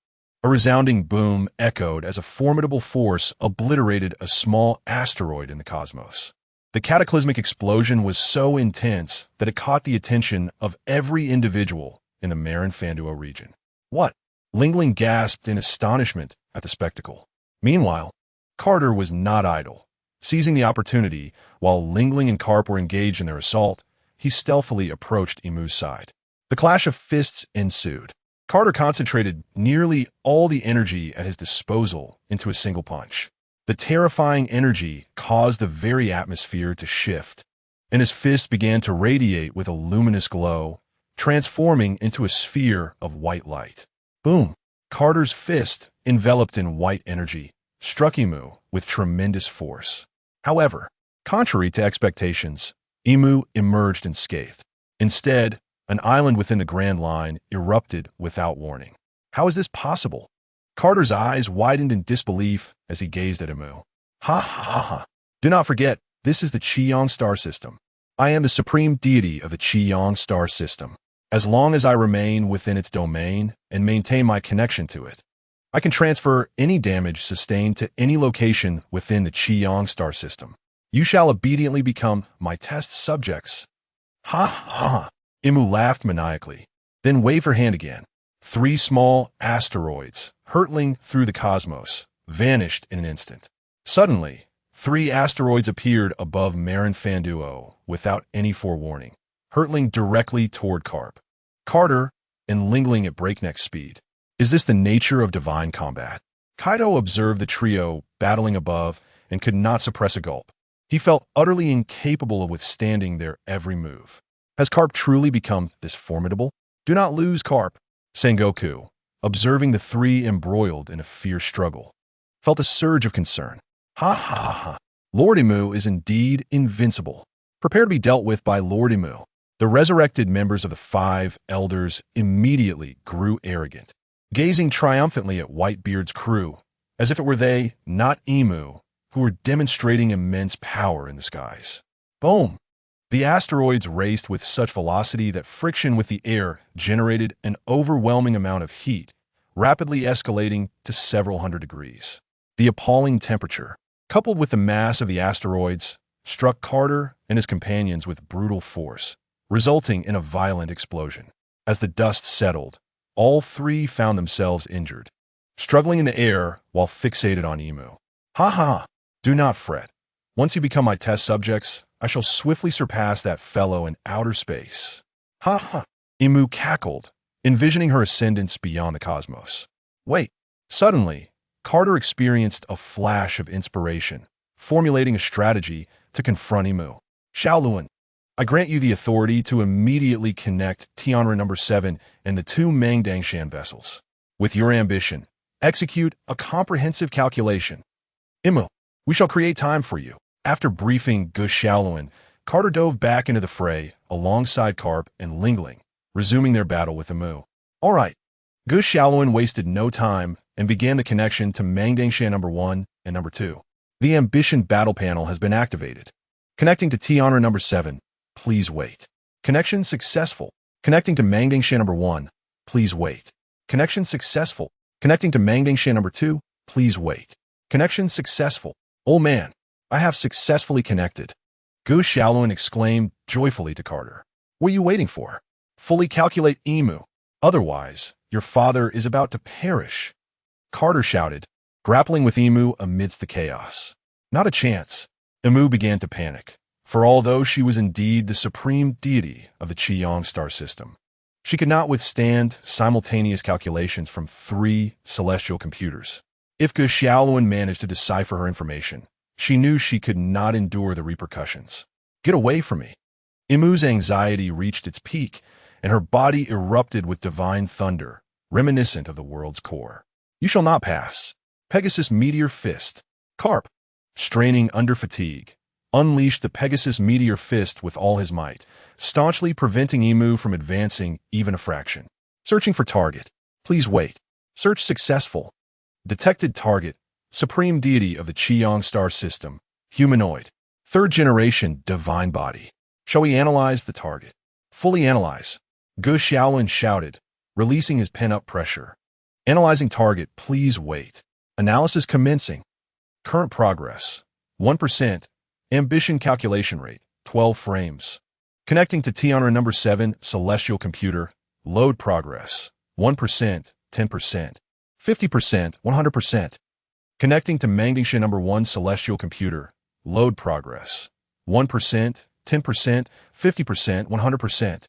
Speaker 1: A resounding boom echoed as a formidable force obliterated a small asteroid in the cosmos. The cataclysmic explosion was so intense that it caught the attention of every individual in the MarineMajor region. What? Lingling gasped in astonishment at the spectacle. Meanwhile, Carter was not idle. Seizing the opportunity, while Lingling and Carp were engaged in their assault, he stealthily approached Imu's side. The clash of fists ensued. Carter concentrated nearly all the energy at his disposal into a single punch. The terrifying energy caused the very atmosphere to shift, and his fist began to radiate with a luminous glow, transforming into a sphere of white light. Boom! Carter's fist, enveloped in white energy, struck Imu with tremendous force. However, contrary to expectations, Imu emerged unscathed. Instead, an island within the Grand Line erupted without warning. How is this possible? Carter's eyes widened in disbelief as he gazed at Imu. Ha ha ha. Do not forget, this is the Qiyang star system. I am the supreme deity of the Qiyang star system. As long as I remain within its domain and maintain my connection to it, I can transfer any damage sustained to any location within the Qiyang star system. You shall obediently become my test subjects. Ha ha ha. Imu laughed maniacally, then waved her hand again. 3 small asteroids, hurtling through the cosmos, vanished in an instant. Suddenly, 3 asteroids appeared above MarineMajor without any forewarning, hurtling directly toward Carp. Carter and Lingling at breakneck speed. Is this the nature of divine combat? Kaido observed the trio battling above and could not suppress a gulp. He felt utterly incapable of withstanding their every move. Has Carp truly become this formidable? Do not lose, Carp, Sengoku, observing the three embroiled in a fierce struggle, felt a surge of concern. Ha ha ha. Lord Imu is indeed invincible. Prepare to be dealt with by Lord Imu. The resurrected members of the five elders immediately grew arrogant, gazing triumphantly at Whitebeard's crew, as if it were they, not Imu, who were demonstrating immense power in the skies. Boom! The asteroids raced with such velocity that friction with the air generated an overwhelming amount of heat, rapidly escalating to several hundred degrees. The appalling temperature, coupled with the mass of the asteroids, struck Carter and his companions with brutal force, resulting in a violent explosion. As the dust settled, all three found themselves injured, struggling in the air while fixated on Imu. Ha ha! Do not fret. Once you become my test subjects, I shall swiftly surpass that fellow in outer space. Ha ha! Imu cackled, envisioning her ascendance beyond the cosmos. Wait! Suddenly, Carter experienced a flash of inspiration, formulating a strategy to confront Imu. Shaolun, I grant you the authority to immediately connect Tianra No. 7 and the two Mangdangshan vessels. With your ambition, execute a comprehensive calculation. Imu, we shall create time for you. After briefing Gu Shaolun, Carter dove back into the fray alongside Carp and Lingling, resuming their battle with Imu. All right. Gu Shaolun wasted no time and began the connection to Mangdangshan No. 1 and No. 2. The ambition battle panel has been activated. Connecting to Tianra No. 7. Please wait. Connection successful. Connecting to Mangdangshan No. 1. Please wait. Connection successful. Connecting to Mangdangshan No. 2. Please wait. Connection successful. Oh man, I have successfully connected. Gu Shaolun exclaimed joyfully to Carter. What are you waiting for? Fully calculate Imu. Otherwise, your father is about to perish. Carter shouted, grappling with Imu amidst the chaos. Not a chance. Imu began to panic, for although she was indeed the supreme deity of the Qiyang star system, she could not withstand simultaneous calculations from three celestial computers. If Gu Shaolun managed to decipher her information, she knew she could not endure the repercussions. Get away from me. Imu's anxiety reached its peak, and her body erupted with divine thunder, reminiscent of the world's core. You shall not pass. Pegasus Meteor Fist. Carp, straining under fatigue, unleashed the Pegasus Meteor Fist with all his might, staunchly preventing Imu from advancing even a fraction. Searching for target. Please wait. Search successful. Detected target. Supreme deity of the Qiyang star system. Humanoid. Third generation divine body. Shall we analyze the target? Fully analyze. Gu Shaolun shouted, releasing his pent-up pressure. Analyzing target, please wait. Analysis commencing. Current progress. 1%. Ambition calculation rate. 12 frames. Connecting to Tianra No. 7 celestial computer. Load progress. 1%, 10%, 50%, 100%. Connecting to Mangdangshan No. 1 celestial computer. Load progress. 1%, 10%, 50%, 100%.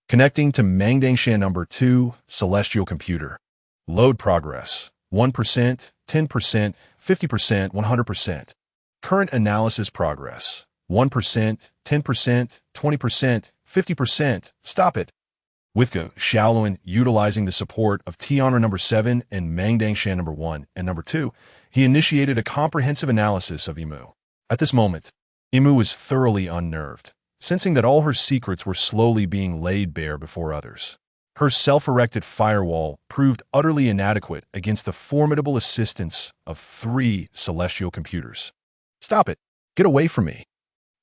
Speaker 1: Connecting to Mangdangshan No. 2 celestial computer. Load progress. 1%, 10%, 50%, 100%. Current analysis progress. 1%, 10%, 20%, 50%. Stop it. With Gu Shaolun utilizing the support of Tianra No. 7 and Mangdangshan No. 1 and No. 2, he initiated a comprehensive analysis of Imu. At this moment, Imu was thoroughly unnerved, sensing that all her secrets were slowly being laid bare before others. Her self-erected firewall proved utterly inadequate against the formidable assistance of three celestial computers. Stop it. Get away from me.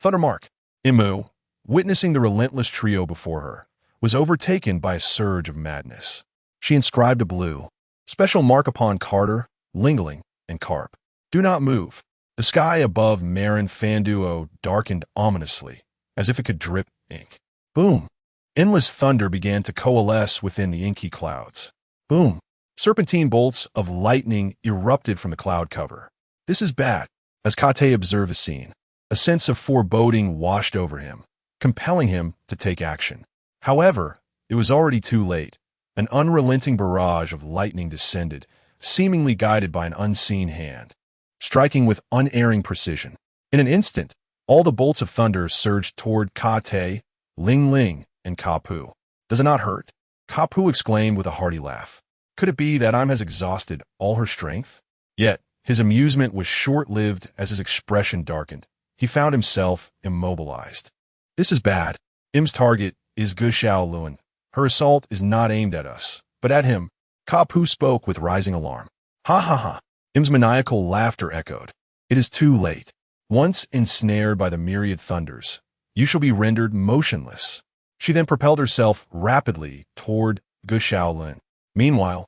Speaker 1: Thundermark. Imu, witnessing the relentless trio before her, was overtaken by a surge of madness. She inscribed a blue, special mark upon Carter, Lingling, and Carp. Do not move. The sky above Marin Fanduo darkened ominously, as if it could drip ink. Boom. Endless thunder began to coalesce within the inky clouds. Boom. Serpentine bolts of lightning erupted from the cloud cover. This is bad. As Kate observed the scene, a sense of foreboding washed over him, compelling him to take action. However, it was already too late. An unrelenting barrage of lightning descended, seemingly guided by an unseen hand, striking with unerring precision. In an instant, All the bolts of thunder surged toward Kate, Lingling, and Kapu. Does it not hurt? Kapu exclaimed with a hearty laugh. Could it be that Im has exhausted all her strength? Yet, his amusement was short-lived as his expression darkened. He found himself immobilized. This is bad. Im's target is Gushao Luan. Her assault is not aimed at us, but at him. Kapu spoke with rising alarm. Ha ha ha. Im's maniacal laughter echoed. It is too late. Once ensnared by the myriad thunders, you shall be rendered motionless. She then propelled herself rapidly toward Gushao Luan. Meanwhile,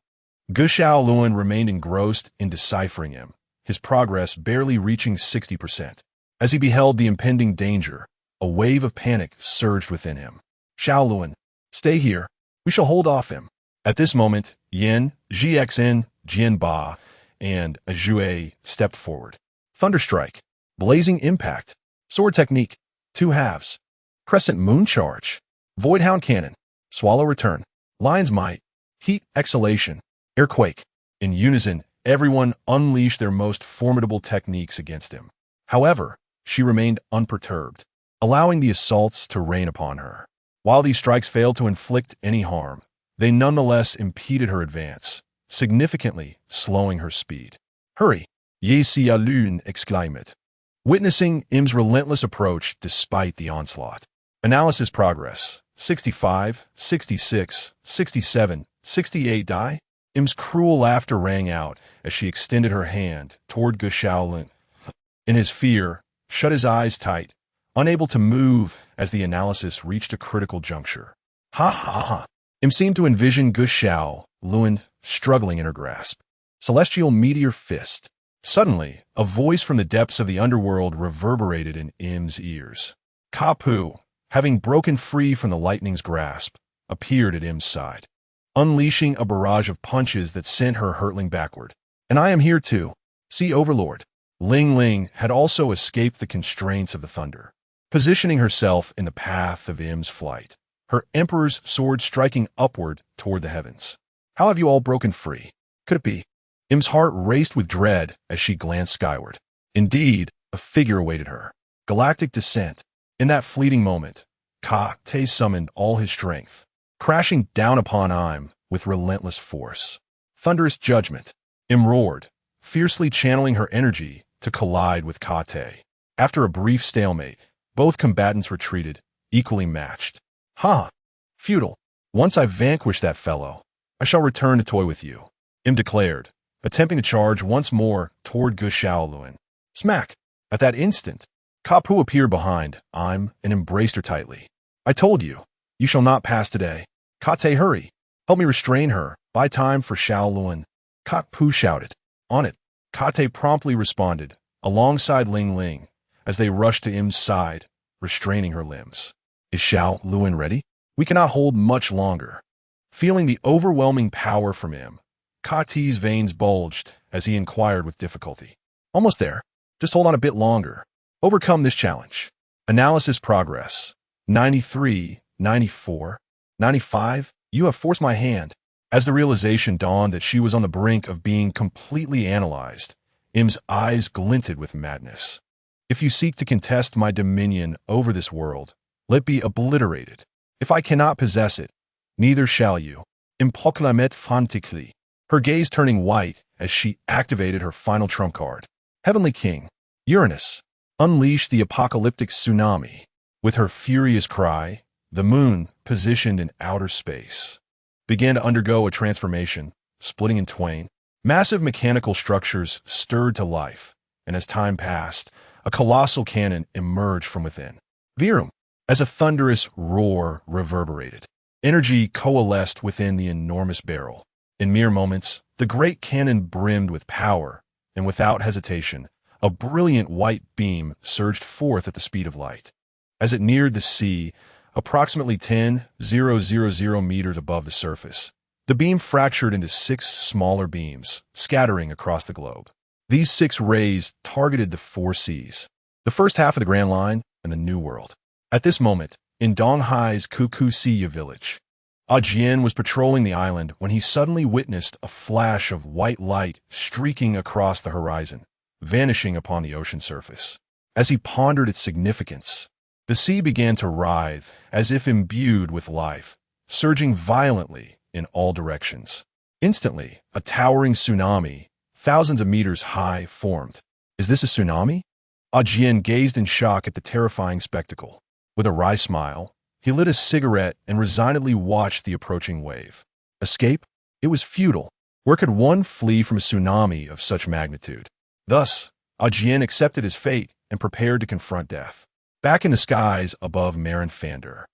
Speaker 1: Gushao Luan remained engrossed in deciphering him, his progress barely reaching 60%. As he beheld the impending danger, a wave of panic surged within him. Xiao Luan, stay here. We shall hold off him. At this moment, Yin, Gxn, Jianba, and Azue stepped forward. Thunderstrike, blazing impact, sword technique, 2 halves, crescent moon charge, voidhound cannon, swallow return, lion's might, heat exhalation, airquake. In unison, everyone unleashed their most formidable techniques against him. However, she remained unperturbed, allowing the assaults to rain upon her. While these strikes failed to inflict any harm, they nonetheless impeded her advance, significantly slowing her speed. Hurry! Ye Xia Lun exclaimed, witnessing Im's relentless approach despite the onslaught. Analysis progress, 65, 66, 67, 68 die. Im's cruel laughter rang out as she extended her hand toward Gushao Luan. In his fear, shut his eyes tight, unable to move as the analysis reached a critical juncture. Ha ha ha. Im seemed to envision Gushao Luan struggling in her grasp. Celestial meteor fist. Suddenly, a voice from the depths of the underworld reverberated in Im's ears. Kapu, having broken free from the lightning's grasp, appeared at Im's side, unleashing a barrage of punches that sent her hurtling backward. And I am here too. See, Overlord. Lingling had also escaped the constraints of the thunder, positioning herself in the path of Im's flight, her Emperor's sword striking upward toward the heavens. How have you all broken free? Could it be? Im's heart raced with dread as she glanced skyward. Indeed, a figure awaited her. Galactic descent. In that fleeting moment, Kate summoned all his strength, crashing down upon Im with relentless force. Thunderous judgment. Im roared, fiercely channeling her energy to collide with Kate. After a brief stalemate, both combatants retreated, equally matched. Ha! Futile. Once I vanquish that fellow, I shall return to toy with you, Im declared, attempting to charge once more toward Gushao Luan. Smack! At that instant, Kapu appeared behind Im and embraced her tightly. I told you, you shall not pass today. Kate, hurry. Help me restrain her. Buy time for Xiao Luan. Kapu shouted. On it. Kate promptly responded, alongside Lingling, as they rushed to Im's side, restraining her limbs. Is Xiao Luan ready? We cannot hold much longer. Feeling the overwhelming power from Im, Kate's veins bulged as he inquired with difficulty. Almost there. Just hold on a bit longer. Overcome this challenge. Analysis progress. 93, 94, 95. You have forced my hand. As the realization dawned that she was on the brink of being completely analyzed, Im's eyes glinted with madness. If you seek to contest my dominion over this world, let be obliterated. If I cannot possess it, neither shall you. Improclamet frantically, her gaze turning white as she activated her final trump card. Heavenly King, Uranus, unleashed the apocalyptic tsunami. With her furious cry, the moon, positioned in outer space, began to undergo a transformation, splitting in twain. Massive mechanical structures stirred to life, and as time passed, a colossal cannon emerged from within. Virum, as a thunderous roar reverberated. Energy coalesced within the enormous barrel. In mere moments, the great cannon brimmed with power, and without hesitation, a brilliant white beam surged forth at the speed of light. As it neared the sea, approximately 10,000 meters above the surface, the beam fractured into 6 smaller beams, scattering across the globe. These 6 rays targeted the 4 seas, the first half of the Grand Line and the New World. At this moment, in Donghai's Kukusiya village, Ajien was patrolling the island when he suddenly witnessed a flash of white light streaking across the horizon, vanishing upon the ocean surface. As he pondered its significance, the sea began to writhe as if imbued with life, surging violently in all directions. Instantly, a towering tsunami, thousands of meters high, formed. Is this a tsunami? Ajin gazed in shock at the terrifying spectacle. With a wry smile, he lit a cigarette and resignedly watched the approaching wave. Escape? It was futile. Where could one flee from a tsunami of such magnitude? Thus, Ajin accepted his fate and prepared to confront death. Back in the skies above Marinefander.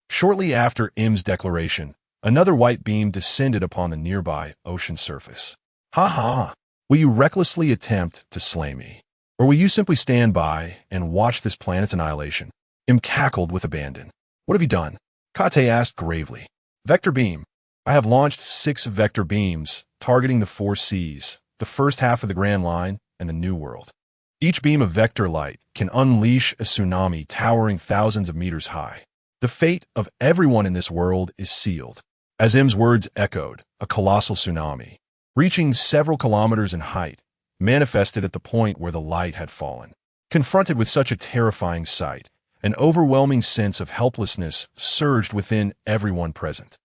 Speaker 1: Shortly after Im's declaration, another white beam descended upon the nearby ocean surface. Ha ha! Will you recklessly attempt to slay me? Or will you simply stand by and watch this planet's annihilation? Im cackled with abandon. What have you done? Kate asked gravely. Vector beam. I have launched 6 vector beams, targeting the 4 seas, the first half of the Grand Line, and the New World. Each beam of vector light can unleash a tsunami towering thousands of meters high. The fate of everyone in this world is sealed. As Im's words echoed, a colossal tsunami, reaching several kilometers in height, manifested at the point where the light had fallen. Confronted with such a terrifying sight, an overwhelming sense of helplessness surged within everyone present.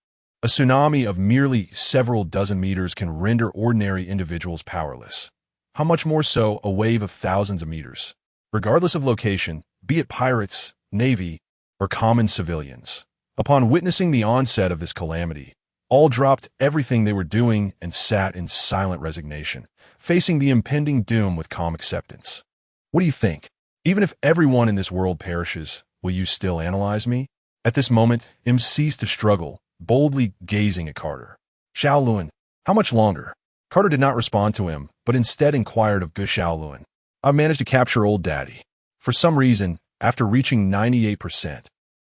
Speaker 1: A tsunami of merely several dozen meters can render ordinary individuals powerless. How much more so a wave of thousands of meters? Regardless of location, be it pirates, navy, or common civilians. Upon witnessing the onset of this calamity, all dropped everything they were doing and sat in silent resignation, facing the impending doom with calm acceptance. What do you think? Even if everyone in this world perishes, will you still analyze me? At this moment, Im ceased to struggle, boldly gazing at Carter. Shaolun, how much longer? Carter did not respond to him, but instead inquired of Gu Shaolun. I've managed to capture old daddy. For some reason, after reaching 98%,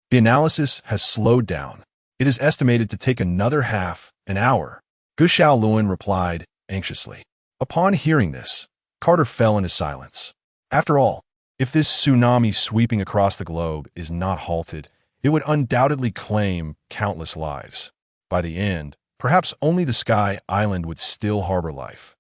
Speaker 1: the analysis has slowed down. It is estimated to take another half an hour. Gu Shaolun replied anxiously. Upon hearing this, Carter fell into silence. After all, if this tsunami sweeping across the globe is not halted, it would undoubtedly claim countless lives. By the end, perhaps only the Sky Island would still harbor life.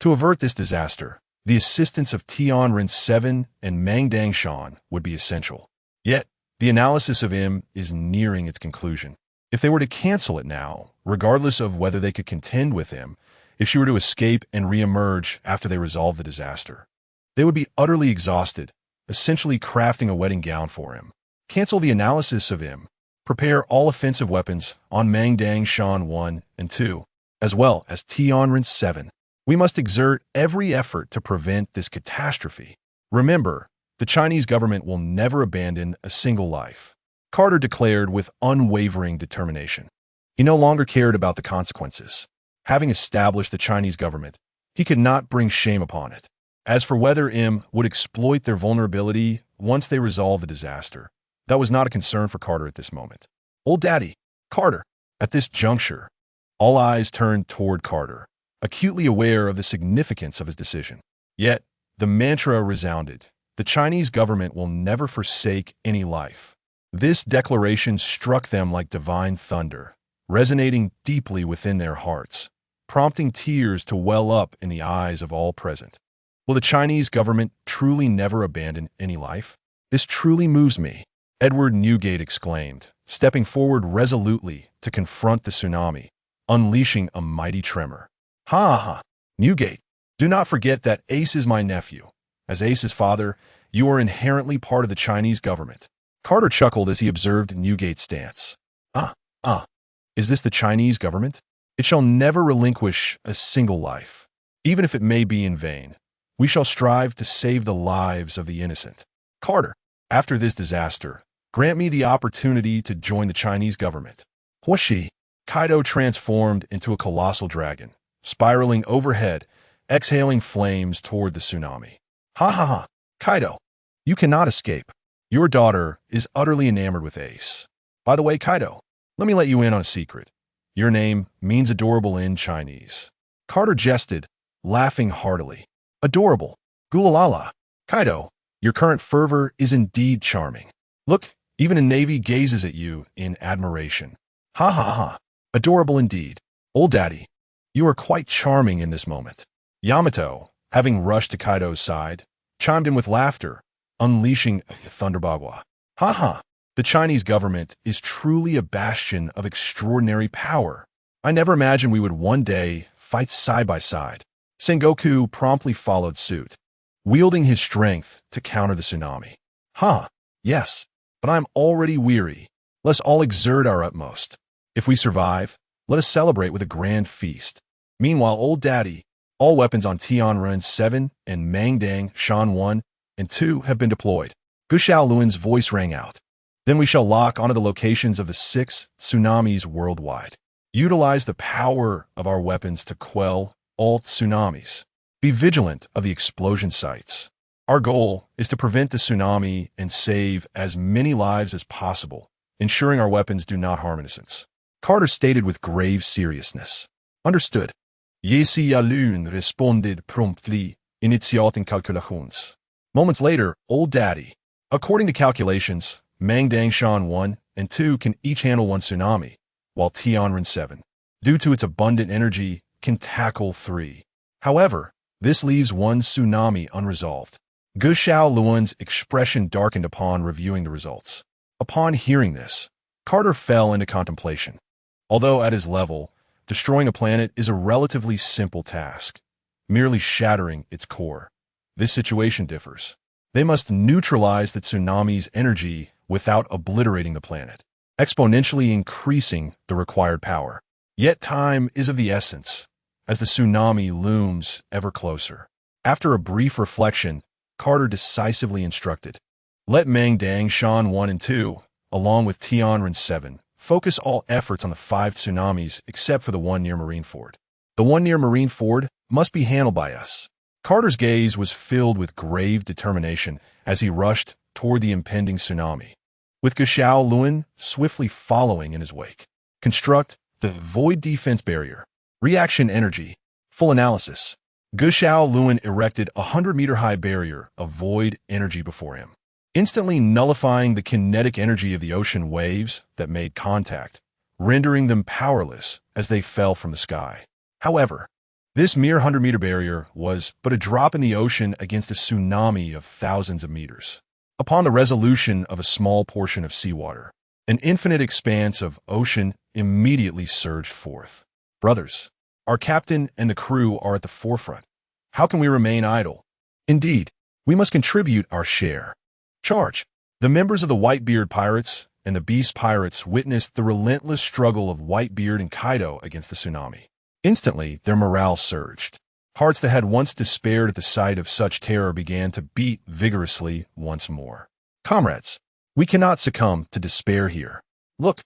Speaker 1: To avert this disaster, the assistance of Tianrin 7 and Mangdang Shan would be essential. Yet, the analysis of Im is nearing its conclusion. If they were to cancel it now, regardless of whether they could contend with him, if she were to escape and re-emerge after they resolved the disaster, they would be utterly exhausted, essentially crafting a wedding gown for him. Cancel the analysis of him. Prepare all offensive weapons on Mangdang Shan 1 and 2, as well as Tianrin 7. We must exert every effort to prevent this catastrophe. Remember, the Chinese government will never abandon a single life. Carter declared with unwavering determination. He no longer cared about the consequences. Having established the Chinese government, he could not bring shame upon it. As for whether Im would exploit their vulnerability once they resolved the disaster, that was not a concern for Carter at this moment. Old Daddy, Carter. At this juncture, all eyes turned toward Carter, acutely aware of the significance of his decision. Yet, the mantra resounded. The Chinese government will never forsake any life. This declaration struck them like divine thunder, resonating deeply within their hearts, prompting tears to well up in the eyes of all present. Will the Chinese government truly never abandon any life? This truly moves me, Edward Newgate exclaimed, stepping forward resolutely to confront the tsunami, unleashing a mighty tremor. Ha ha! Newgate, do not forget that Ace is my nephew. As Ace's father, you are inherently part of the Chinese government. Carter chuckled as he observed Newgate's stance. Is this the Chinese government? It shall never relinquish a single life, even if it may be in vain. We shall strive to save the lives of the innocent. Carter, after this disaster, grant me the opportunity to join the Chinese government. Huashi, Kaido transformed into a colossal dragon, spiraling overhead, exhaling flames toward the tsunami. Ha ha ha, Kaido, you cannot escape. Your daughter is utterly enamored with Ace. By the way, Kaido, let me let you in on a secret. Your name means adorable in Chinese. Carter jested, laughing heartily. Adorable. Gulalala. Kaido, your current fervor is indeed charming. Look, even a navy gazes at you in admiration. Ha ha ha. Adorable indeed. Old Daddy, you are quite charming in this moment. Yamato, having rushed to Kaido's side, chimed in with laughter, unleashing Thunderbagua. Haha, the Chinese government is truly a bastion of extraordinary power. I never imagined we would one day fight side by side. Sengoku promptly followed suit, wielding his strength to counter the tsunami. Yes, but I'm already weary. Let's all exert our utmost. If we survive, let us celebrate with a grand feast. Meanwhile, old daddy, all weapons on Tianren 7 and Mangdang Shan 1 and 2 have been deployed. Gu Xiaoluan's voice rang out. Then we shall lock onto the locations of the 6 tsunamis worldwide. Utilize the power of our weapons to quell all tsunamis. Be vigilant of the explosion sites. Our goal is to prevent the tsunami and save as many lives as possible, ensuring our weapons do not harm innocents. Carter stated with grave seriousness. Understood. Yesi Yalun responded promptly, initiating calculations. Moments later, old daddy. According to calculations, Mangdang Shan 1 and 2 can each handle 1 tsunami, while Tianren 7, due to its abundant energy, can tackle 3. However, this leaves 1 tsunami unresolved. Gu Xiaoluan's expression darkened upon reviewing the results. Upon hearing this, Carter fell into contemplation. Although at his level, destroying a planet is a relatively simple task, merely shattering its core. This situation differs. They must neutralize the tsunami's energy without obliterating the planet, exponentially increasing the required power. Yet time is of the essence, as the tsunami looms ever closer. After a brief reflection, Carter decisively instructed, let Mangdang Shan 1 and 2, along with Tianren 7, focus all efforts on the 5 tsunamis except for the one near Marineford. The one near Marineford must be handled by us. Carter's gaze was filled with grave determination as he rushed toward the impending tsunami, with Gu Xiaoluan swiftly following in his wake. Construct the void defense barrier. Reaction energy. Full analysis. Gu Xiaoluan erected a 100-meter-high barrier of void energy before him, instantly nullifying the kinetic energy of the ocean waves that made contact, rendering them powerless as they fell from the sky. However, this mere 100-meter barrier was but a drop in the ocean against a tsunami of thousands of meters. Upon the resolution of a small portion of seawater, an infinite expanse of ocean immediately surged forth. Brothers, our captain and the crew are at the forefront. How can we remain idle? Indeed, we must contribute our share. Charge. The members of the Whitebeard Pirates and the Beast Pirates witnessed the relentless struggle of Whitebeard and Kaido against the tsunami. Instantly, their morale surged. Hearts that had once despaired at the sight of such terror began to beat vigorously once more. Comrades, we cannot succumb to despair here. Look,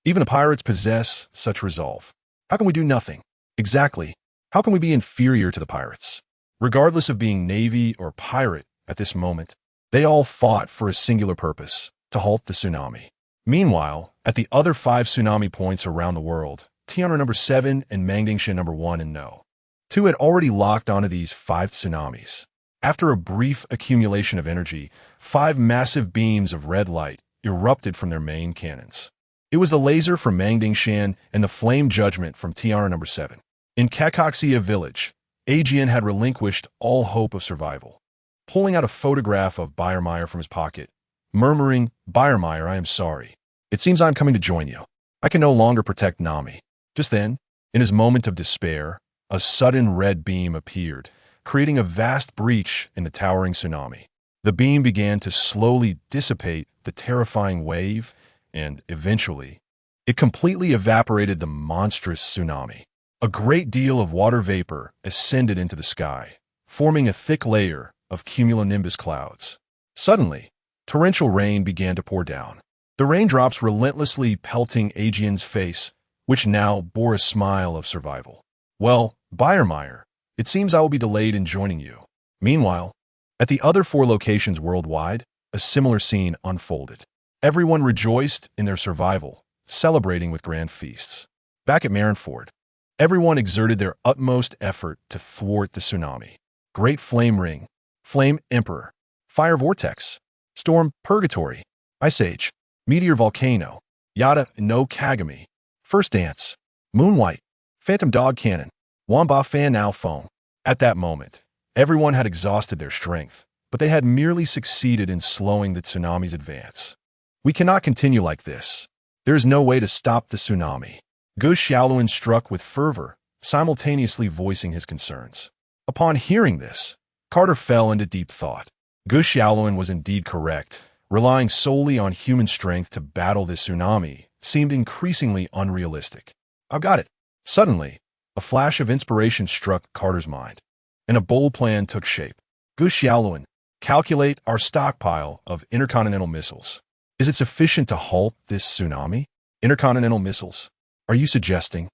Speaker 1: even the pirates possess such resolve. How can we do nothing? Exactly. How can we be inferior to the pirates? Regardless of being navy or pirate at this moment, they all fought for a singular purpose, to halt the tsunami. Meanwhile, at the other 5 tsunami points around the world, Tianren number 7 and Mangdangshan number 1 and No. 2 had already locked onto these 5 tsunamis. After a brief accumulation of energy, 5 massive beams of red light erupted from their main cannons. It was the laser from Mangdangshan and the flame judgment from Tianren number 7. In Kakaxia village, Aegean had relinquished all hope of survival. Pulling out a photograph of Bayermeyer from his pocket, murmuring, Bayermeyer, I am sorry. It seems I am coming to join you. I can no longer protect Nami. Just then, in his moment of despair, a sudden red beam appeared, creating a vast breach in the towering tsunami. The beam began to slowly dissipate the terrifying wave, and eventually, it completely evaporated the monstrous tsunami. A great deal of water vapor ascended into the sky, forming a thick layer of cumulonimbus clouds. Suddenly, torrential rain began to pour down, the raindrops relentlessly pelting Aegean's face, which now bore a smile of survival. Well, Bayermeyer, it seems I will be delayed in joining you. Meanwhile, at the other 4 locations worldwide, a similar scene unfolded. Everyone rejoiced in their survival, celebrating with grand feasts. Back at Marineford, everyone exerted their utmost effort to thwart the tsunami. Great Flame Ring, Flame Emperor, Fire Vortex, Storm Purgatory, Ice Age, Meteor Volcano, Yada no Kagami, First Dance, Moonwhite, Phantom Dog Cannon, Wamba Fan Now Foam. At that moment, everyone had exhausted their strength, but but they had merely succeeded in slowing the tsunami's advance. We cannot continue like this. There is no way to stop the tsunami. Gu Xiaoluan struck with fervor, simultaneously voicing his concerns. Upon hearing this, Carter fell into deep thought. Gu Xiaoluan was indeed correct. Relying solely on human strength to battle this tsunami seemed increasingly unrealistic. I've got it. Suddenly, a flash of inspiration struck Carter's mind, and a bold plan took shape. Gu Xiaoluan, calculate our stockpile of intercontinental missiles. Is it sufficient to halt this tsunami? Intercontinental missiles? Are you suggesting?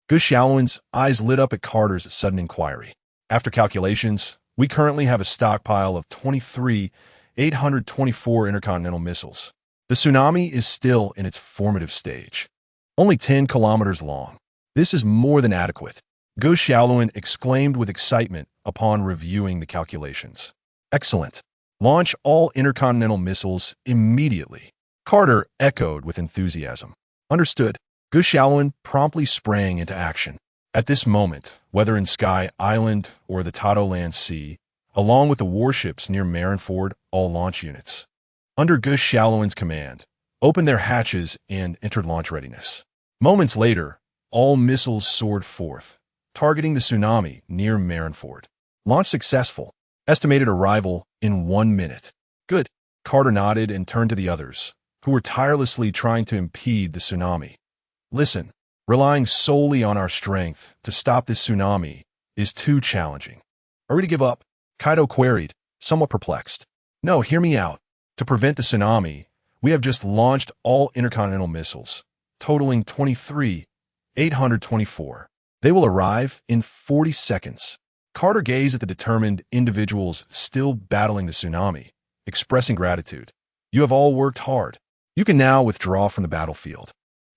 Speaker 1: Gu Xiaoluan's eyes lit up at Carter's sudden inquiry. After calculations, we currently have a stockpile of 824 intercontinental missiles. The tsunami is still in its formative stage, only 10 kilometers long. This is more than adequate, Gu Xiaoluan exclaimed with excitement upon reviewing the calculations. Excellent. Launch all intercontinental missiles immediately. Carter echoed with enthusiasm. Understood. Gu Xiaoluan promptly sprang into action. At this moment, whether in Sky Island or the Tadoland Sea, along with the warships near Marineford, all launch units, under Gu Xiaoluan's command, opened their hatches and entered launch readiness. Moments later, all missiles soared forth, targeting the tsunami near Marineford. Launch successful. Estimated arrival in 1 minute. Good. Carter nodded and turned to the others, who were tirelessly trying to impede the tsunami. Listen, relying solely on our strength to stop this tsunami is too challenging. Are we to give up? Kaido queried, somewhat perplexed. No, hear me out. To prevent the tsunami, we have just launched all intercontinental missiles, totaling 824. They will arrive in 40 seconds. Carter gazed at the determined individuals still battling the tsunami, expressing gratitude. You have all worked hard. You can now withdraw from the battlefield.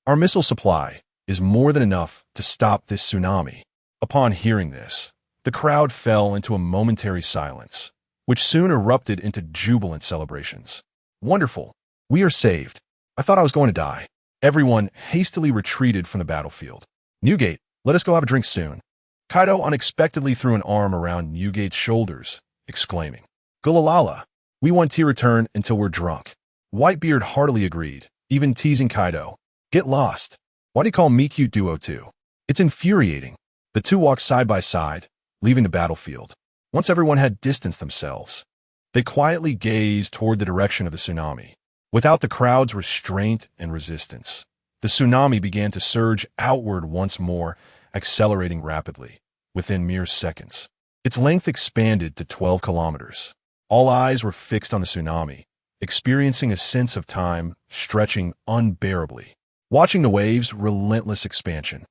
Speaker 1: Our missile supply is more than enough to stop this tsunami. Upon hearing this, the crowd fell into a momentary silence, which soon erupted into jubilant celebrations. Wonderful. We are saved. I thought I was going to die. Everyone hastily retreated from the battlefield. Newgate, let us go have a drink soon. Kaido unexpectedly threw an arm around Newgate's shoulders, exclaiming, Gulalala, we want tea return until we're drunk. Whitebeard heartily agreed, even teasing Kaido. Get lost. Why do you call me cute duo too? It's infuriating. The two walked side by side, leaving the battlefield. Once everyone had distanced themselves, they quietly gazed toward the direction of the tsunami. Without the crowd's restraint and resistance, the tsunami began to surge outward once more, accelerating rapidly, within mere seconds. Its length expanded to 12 kilometers. All eyes were fixed on the tsunami, experiencing a sense of time stretching unbearably. Watching the waves' relentless expansion,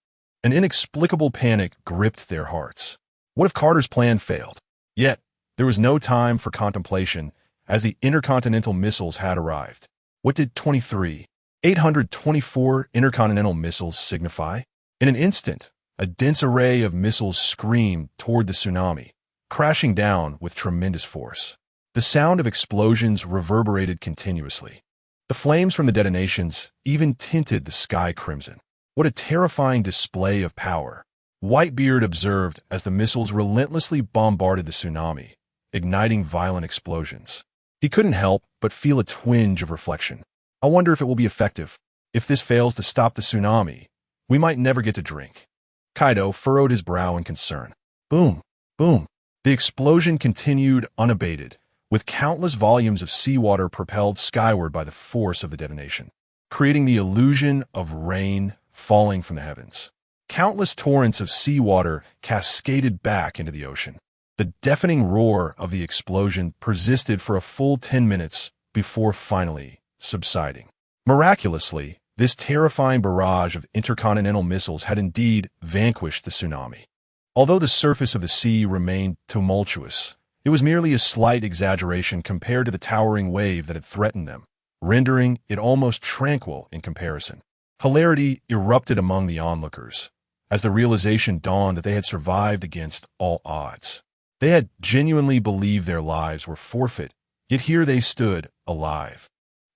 Speaker 1: an inexplicable panic gripped their hearts. What if Carter's plan failed? Yet, there was no time for contemplation as the intercontinental missiles had arrived. What did 824 intercontinental missiles signify? In an instant, a dense array of missiles screamed toward the tsunami, crashing down with tremendous force. The sound of explosions reverberated continuously. The flames from the detonations even tinted the sky crimson. What a terrifying display of power, Whitebeard observed as the missiles relentlessly bombarded the tsunami, igniting violent explosions. He couldn't help but feel a twinge of reflection. I wonder if it will be effective. If this fails to stop the tsunami, we might never get to drink. Kaido furrowed his brow in concern. Boom, boom. The explosion continued unabated, with countless volumes of seawater propelled skyward by the force of the detonation, creating the illusion of rain falling from the heavens. Countless torrents of seawater cascaded back into the ocean. The deafening roar of the explosion persisted for a full 10 minutes before finally subsiding. Miraculously, this terrifying barrage of intercontinental missiles had indeed vanquished the tsunami. Although the surface of the sea remained tumultuous, it was merely a slight exaggeration compared to the towering wave that had threatened them, rendering it almost tranquil in comparison. Hilarity erupted among the onlookers as the realization dawned that they had survived against all odds. They had genuinely believed their lives were forfeit, yet here they stood, alive.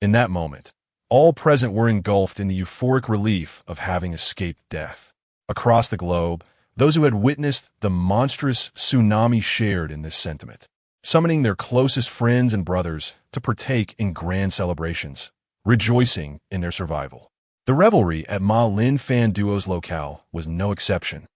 Speaker 1: In that moment, all present were engulfed in the euphoric relief of having escaped death. Across the globe, those who had witnessed the monstrous tsunami shared in this sentiment. summoning their closest friends and brothers to partake in grand celebrations, rejoicing in their survival. The revelry at Ma Lin Fan Duo's locale was no exception,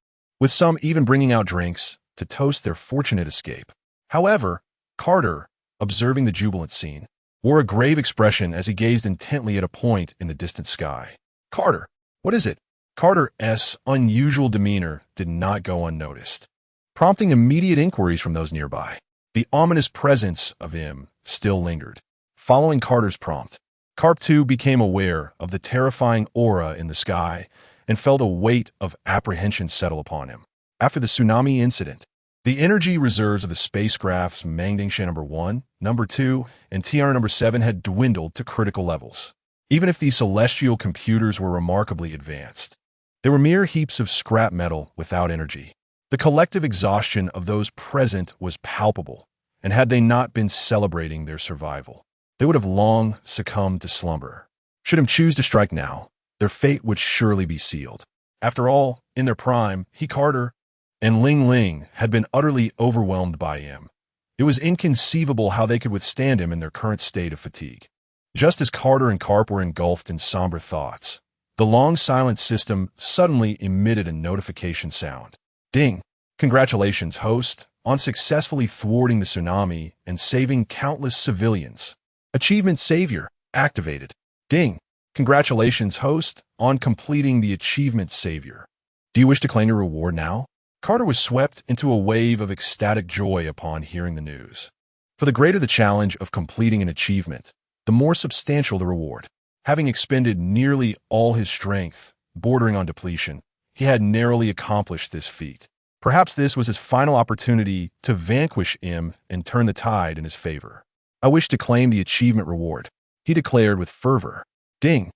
Speaker 1: with some even bringing out drinks to toast their fortunate escape. However, Carter, observing the jubilant scene, wore a grave expression as he gazed intently at a point in the distant sky. "Carter, what is it?" Carter's unusual demeanor did not go unnoticed, prompting immediate inquiries from those nearby. The ominous presence of him still lingered. Following Carter's prompt, Carp 2 became aware of the terrifying aura in the sky and felt a weight of apprehension settle upon him. After the tsunami incident, the energy reserves of the spacecrafts Mangdingsha No. 1, No. 2, and TR No. 7 had dwindled to critical levels. Even if these celestial computers were remarkably advanced, they were mere heaps of scrap metal without energy. The collective exhaustion of those present was palpable, and had they not been celebrating their survival, they would have long succumbed to slumber. Should him choose to strike now, their fate would surely be sealed. After all, in their prime, Carter and Lingling had been utterly overwhelmed by him. It was inconceivable how they could withstand him in their current state of fatigue. Just as Carter and Carp were engulfed in somber thoughts, the long silent system suddenly emitted a notification sound. Ding! Congratulations, host, on successfully thwarting the tsunami and saving countless civilians. Achievement Savior activated. Ding! Congratulations, host, on completing the Achievement Savior. Do you wish to claim your reward now? Carter was swept into a wave of ecstatic joy upon hearing the news. For the greater the challenge of completing an achievement, the more substantial the reward. Having expended nearly all his strength, bordering on depletion, he had narrowly accomplished this feat. Perhaps this was his final opportunity to vanquish him and turn the tide in his favor. "I wish to claim the achievement reward," he declared with fervor. Ding!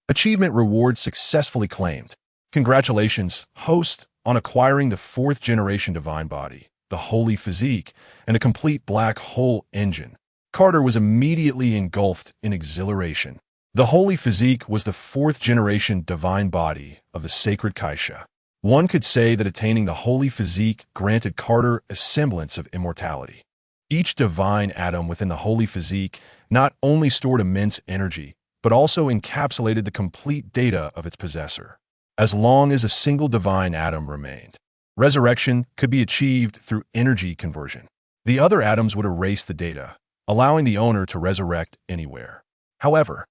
Speaker 1: Achievement reward successfully claimed. Congratulations, host, on acquiring the 4th generation divine body, the holy physique, and a complete black hole engine. Carter was immediately engulfed in exhilaration. The holy physique was the 4th generation divine body of the sacred Skypiea. One could say that attaining the holy physique granted Carter a semblance of immortality. Each divine atom within the holy physique not only stored immense energy, but also encapsulated the complete data of its possessor. As long as a single divine atom remained, resurrection could be achieved through energy conversion. The other atoms would erase the data, allowing the owner to resurrect anywhere. However,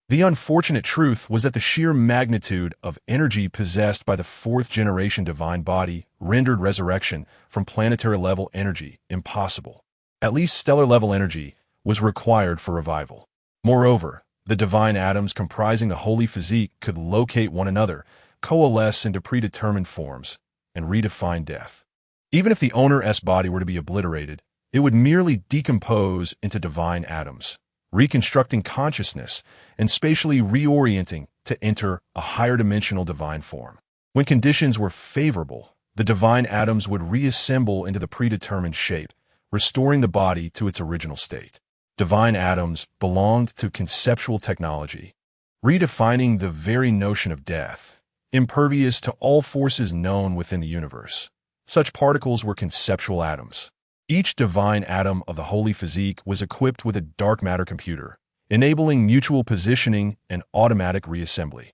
Speaker 1: the unfortunate truth was that the sheer magnitude of energy possessed by the 4th generation divine body rendered resurrection from planetary-level energy impossible. At least stellar-level energy was required for revival. Moreover, the divine atoms comprising the holy physique could locate one another, coalesce into predetermined forms, and redefine death. Even if the owner's body were to be obliterated, it would merely decompose into divine atoms, reconstructing consciousness and spatially reorienting to enter a higher dimensional divine form. When conditions were favorable, the divine atoms would reassemble into the predetermined shape, restoring the body to its original state. Divine atoms belonged to conceptual technology, redefining the very notion of death, impervious to all forces known within the universe. Such particles were conceptual atoms. Each divine atom of the holy physique was equipped with a dark matter computer, enabling mutual positioning and automatic reassembly.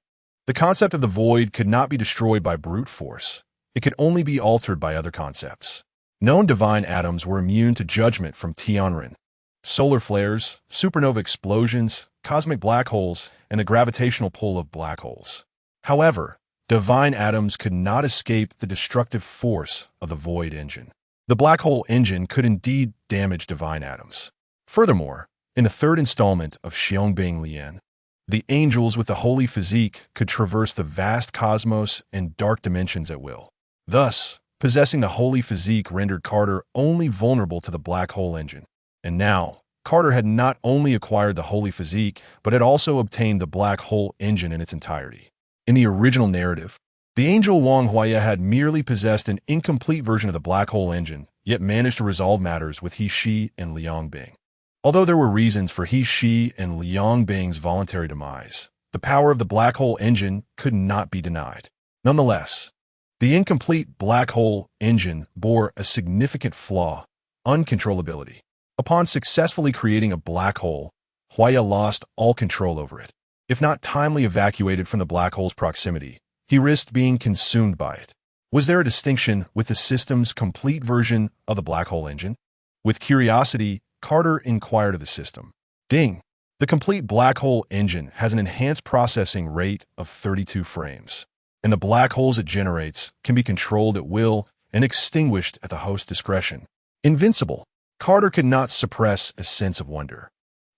Speaker 1: The concept of the void could not be destroyed by brute force. It could only be altered by other concepts. Known divine atoms were immune to judgment from Tianrin. Solar flares, supernova explosions, cosmic black holes, and the gravitational pull of black holes. However, divine atoms could not escape the destructive force of the void engine. The black hole engine could indeed damage divine atoms. Furthermore, in the 3rd installment of Xiangbing Lian, the angels with the holy physique could traverse the vast cosmos and dark dimensions at will. Thus, possessing the holy physique rendered Carter only vulnerable to the black hole engine. And now, Carter had not only acquired the holy physique, but had also obtained the black hole engine in its entirety. In the original narrative, the angel Wang Huaya had merely possessed an incomplete version of the black hole engine, yet managed to resolve matters with He Shi and Liang Bing. Although there were reasons for He Shi and Liang Bing's voluntary demise, the power of the black hole engine could not be denied. Nonetheless, the incomplete black hole engine bore a significant flaw: uncontrollability. Upon successfully creating a black hole, Huaya lost all control over it. If not timely evacuated from the black hole's proximity, he risked being consumed by it. Was there a distinction with the system's complete version of the black hole engine? With curiosity, Carter inquired of the system. Ding! The complete black hole engine has an enhanced processing rate of 32 frames, and the black holes it generates can be controlled at will and extinguished at the host's discretion. Invincible! Carter could not suppress a sense of wonder.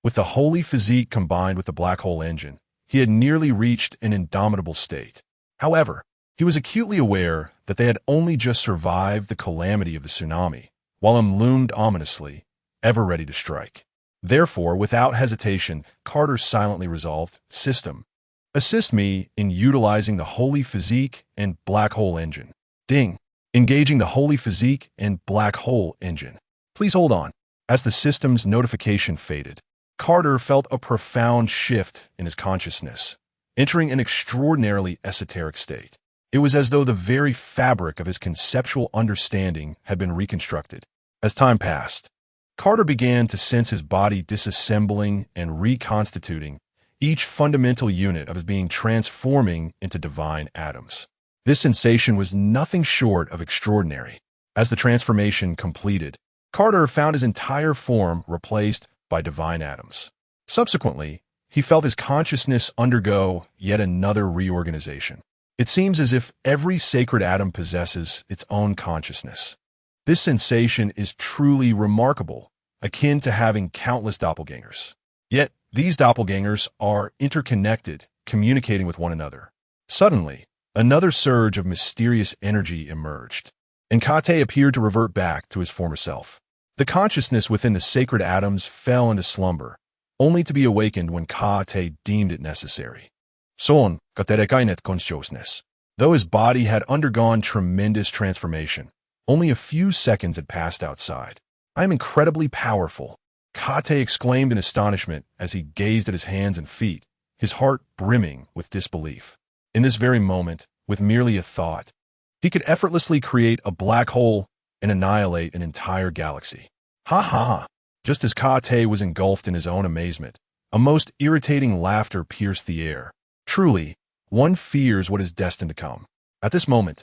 Speaker 1: With the holy physique combined with the black hole engine, he had nearly reached an indomitable state. However, he was acutely aware that they had only just survived the calamity of the tsunami, while loomed ominously, ever ready to strike. Therefore, without hesitation, Carter silently resolved, System, assist me in utilizing the holy physique and black hole engine. Ding! Engaging the holy physique and black hole engine. Please hold on. As the system's notification faded, Carter felt a profound shift in his consciousness, entering an extraordinarily esoteric state. It was as though the very fabric of his conceptual understanding had been reconstructed. As time passed, Carter began to sense his body disassembling and reconstituting, each fundamental unit of his being transforming into divine atoms. This sensation was nothing short of extraordinary. As the transformation completed, Carter found his entire form replaced by divine atoms. Subsequently, he felt his consciousness undergo yet another reorganization. It seems as if every sacred atom possesses its own consciousness. This sensation is truly remarkable, akin to having countless doppelgangers. Yet, these doppelgangers are interconnected, communicating with one another. Suddenly, another surge of mysterious energy emerged, and Kate appeared to revert back to his former self. The consciousness within the sacred atoms fell into slumber, only to be awakened when Kate deemed it necessary. Son, katerekainet consciousness. Though his body had undergone tremendous transformation, only a few seconds had passed outside. I am incredibly powerful, Kate exclaimed in astonishment as he gazed at his hands and feet, his heart brimming with disbelief. In this very moment, with merely a thought, he could effortlessly create a black hole and annihilate an entire galaxy. Ha ha ha! Just as Kate was engulfed in his own amazement, a most irritating laughter pierced the air. Truly, one fears what is destined to come. At this moment,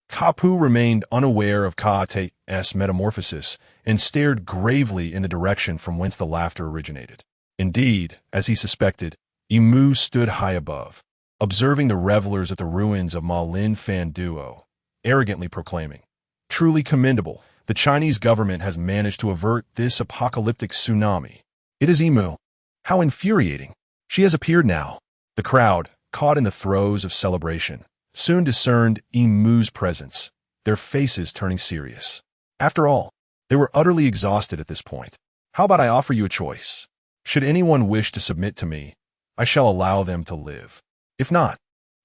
Speaker 1: Kapu remained unaware of Kate's metamorphosis and stared gravely in the direction from whence the laughter originated. Indeed, as he suspected, Imu stood high above, observing the revelers at the ruins of Ma Lin Fan Duo, arrogantly proclaiming, Truly commendable, the Chinese government has managed to avert this apocalyptic tsunami. It is Imu. How infuriating. She has appeared now. The crowd, caught in the throes of celebration, soon discerned Imu's presence, their faces turning serious. After all, they were utterly exhausted at this point. How about I offer you a choice? Should anyone wish to submit to me, I shall allow them to live. If not,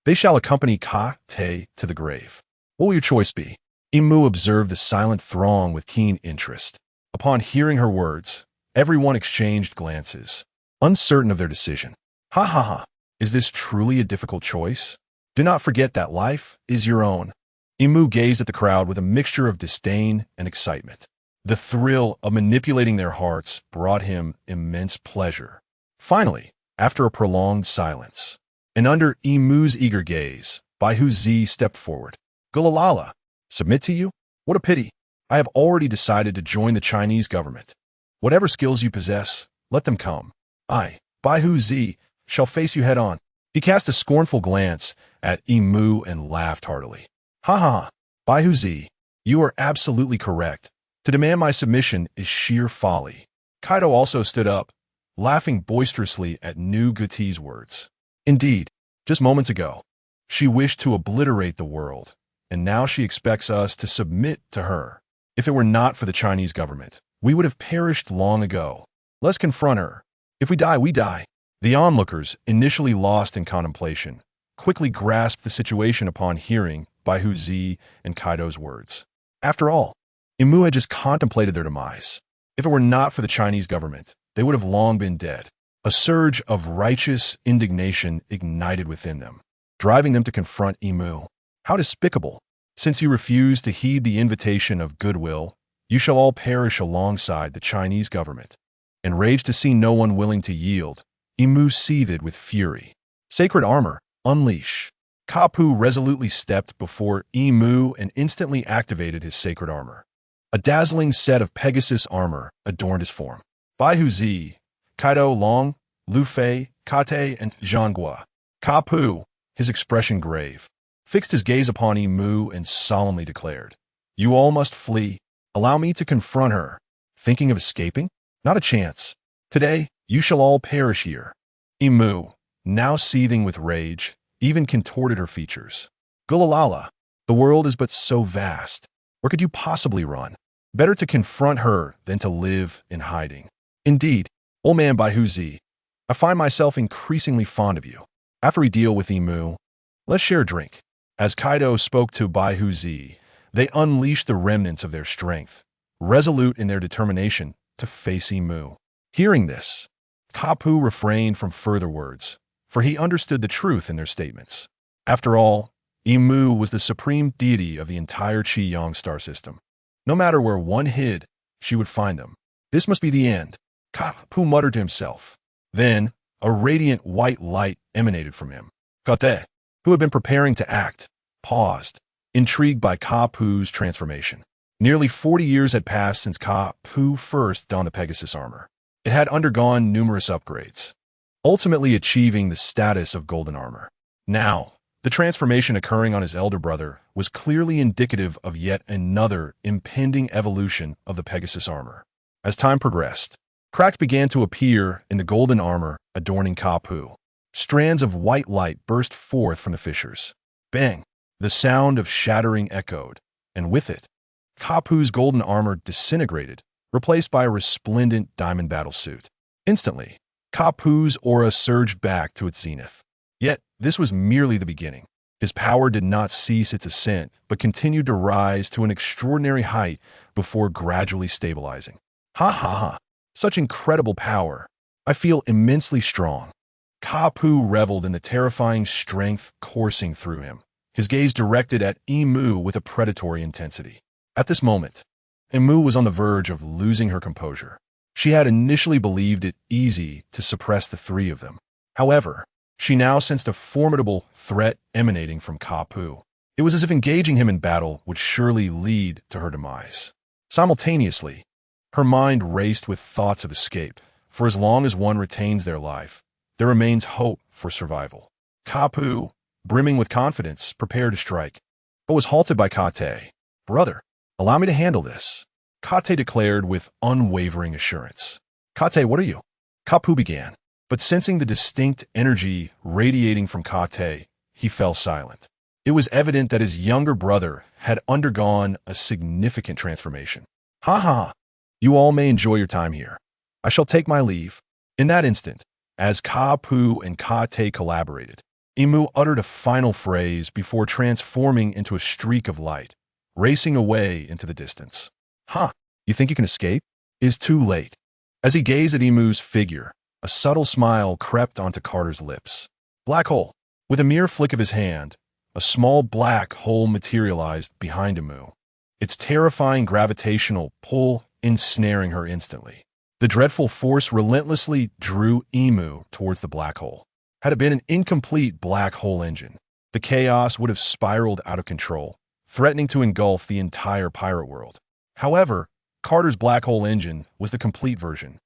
Speaker 1: they shall accompany Kate to the grave. What will your choice be? Imu observed the silent throng with keen interest. Upon hearing her words, everyone exchanged glances, uncertain of their decision. Ha ha ha! Is this truly a difficult choice? Do not forget that life is your own. Imu gazed at the crowd with a mixture of disdain and excitement. The thrill of manipulating their hearts brought him immense pleasure. Finally, after a prolonged silence, and under Imu's eager gaze, Baihu Zi stepped forward. Gulalala, submit to you? What a pity. I have already decided to join the Chinese government. Whatever skills you possess, let them come. I, Baihu Zi, shall face you head on. He cast a scornful glance at Imu and laughed heartily. Ha ha, Baihu Zi, you are absolutely correct. To demand my submission is sheer folly. Kaido also stood up, laughing boisterously at Nu Guti's words. Indeed, just moments ago, she wished to obliterate the world, and now she expects us to submit to her. If it were not for the Chinese government, we would have perished long ago. Let's confront her. If we die, we die. The onlookers, initially lost in contemplation, quickly grasped the situation upon hearing Baihu Zi and Kaido's words. After all, Imu had just contemplated their demise. If it were not for the Chinese government, they would have long been dead. A surge of righteous indignation ignited within them, driving them to confront Imu. How despicable! Since he refused to heed the invitation of goodwill, You shall all perish alongside the Chinese government. Enraged to see no one willing to yield, Imu seethed with fury. Sacred armor, unleash. Kapu resolutely stepped before Imu and instantly activated his sacred armor. A dazzling set of Pegasus armor adorned his form. Baihu Zi, Kaido Long, Luffy, Kate, and Zhanghua. Kapu, his expression grave, fixed his gaze upon Imu and solemnly declared, "You all must flee. Allow me to confront her. Thinking of escaping? Not a chance. Today, you shall all perish here." Imu, now seething with rage, even contorted her features. "Gulalala, the world is but so vast. Where could you possibly run? Better to confront her than to live in hiding. Indeed, old man Baihuzi, I find myself increasingly fond of you. After we deal with Imu, let's share a drink." As Kaido spoke to Baihuzi, they unleashed the remnants of their strength, resolute in their determination to face Imu. Hearing this, Kapu refrained from further words, for he understood the truth in their statements. After all, Imu was the supreme deity of the entire Qi-Yang star system. No matter where one hid, she would find them. This must be the end, Kapu muttered to himself. Then, a radiant white light emanated from him. Kate, who had been preparing to act, paused, intrigued by Kapu's transformation. Nearly 40 years had passed since Kapu first donned the Pegasus armor. It had undergone numerous upgrades, ultimately achieving the status of golden armor. Now, the transformation occurring on his elder brother was clearly indicative of yet another impending evolution of the Pegasus armor. As time progressed, cracks began to appear in the golden armor adorning Kapu. Strands of white light burst forth from the fissures. Bang! The sound of shattering echoed, and with it, Kapu's golden armor disintegrated, replaced by a resplendent diamond battlesuit. Instantly, Kapu's aura surged back to its zenith. Yet, this was merely the beginning. His power did not cease its ascent, but continued to rise to an extraordinary height before gradually stabilizing. Ha ha ha! Such incredible power. I feel immensely strong. Kapu reveled in the terrifying strength coursing through him, his gaze directed at Imu with a predatory intensity. At this moment, Imu was on the verge of losing her composure. She had initially believed it easy to suppress the three of them. However, she now sensed a formidable threat emanating from Kapu. It was as if engaging him in battle would surely lead to her demise. Simultaneously, her mind raced with thoughts of escape. For as long as one retains their life, there remains hope for survival. Kapu, brimming with confidence, prepared to strike, but was halted by Kate. "Brother, allow me to handle this," Kate declared with unwavering assurance. "Kate, what are you?" Kapu began, but sensing the distinct energy radiating from Kate, he fell silent. It was evident that his younger brother had undergone a significant transformation. "Ha ha! You all may enjoy your time here. I shall take my leave." In that instant, as Kapu and Kate collaborated, Imu uttered a final phrase before transforming into a streak of light, racing away into the distance. "Huh, you think you can escape? It is too late." As he gazed at Imu's figure, a subtle smile crept onto Carter's lips. Black hole. With a mere flick of his hand, a small black hole materialized behind Imu, its terrifying gravitational pull ensnaring her instantly. The dreadful force relentlessly drew Imu towards the black hole. Had it been an incomplete black hole engine, the chaos would have spiraled out of control, threatening to engulf the entire pirate world. However, Carter's black hole engine was the complete version,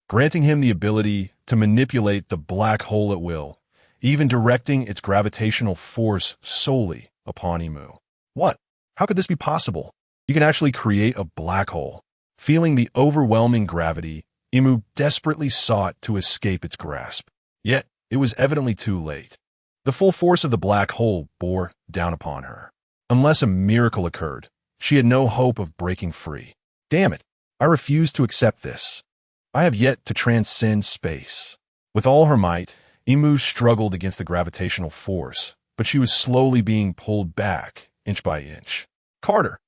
Speaker 1: granting him the ability to manipulate the black hole at will, even directing its gravitational force solely upon Imu. What? How could this be possible? You can actually create a black hole. Feeling the overwhelming gravity, Imu desperately sought to escape its grasp. Yet, it was evidently too late. The full force of the black hole bore down upon her. Unless a miracle occurred, she had no hope of breaking free. Damn it, I refuse to accept this. I have yet to transcend space. With all her might, Imu struggled against the gravitational force, but she was slowly being pulled back, inch by inch. Carter,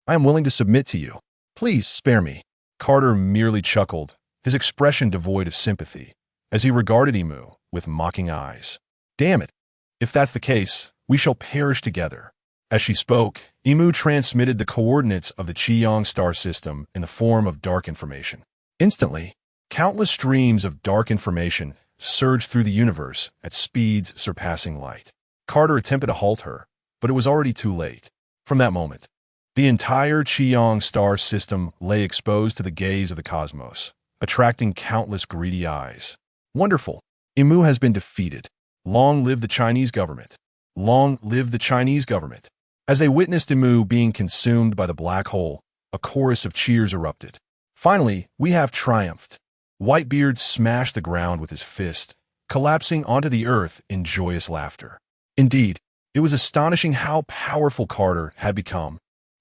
Speaker 1: I am willing to submit to you. Please spare me." Carter merely chuckled, his expression devoid of sympathy, as he regarded Imu with mocking eyes. "Damn it. If that's the case, we shall perish together. As she spoke, Imu transmitted the coordinates of the Qiyang star system in the form of dark information. Instantly, countless streams of dark information surged through the universe at speeds surpassing light. Carter attempted to halt her, but it was already too late. From that moment, the entire Qiyang star system lay exposed to the gaze of the cosmos, attracting countless greedy eyes. Wonderful! Imu has been defeated. Long live the Chinese government. Long live the Chinese government. As they witnessed Imu being consumed by the black hole, a chorus of cheers erupted. Finally, we have triumphed. Whitebeard smashed the ground with his fist, collapsing onto the earth in joyous laughter. Indeed, it was astonishing how powerful Carter had become.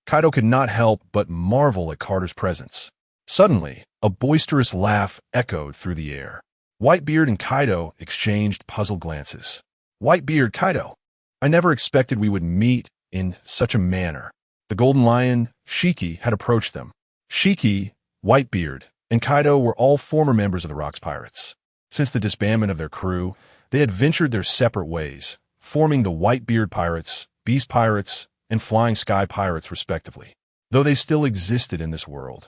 Speaker 1: Kaido could not help but marvel at Carter's presence. Suddenly, a boisterous laugh echoed through the air. Whitebeard and Kaido exchanged puzzled glances. Whitebeard, Kaido, I never expected we would meet in such a manner. The Golden Lion, Shiki, had approached them. Shiki, Whitebeard, and Kaido were all former members of the Rocks Pirates. Since the disbandment of their crew, they had ventured their separate ways, forming the Whitebeard Pirates, Beast Pirates, and Flying Sky Pirates respectively, though they still existed in this world.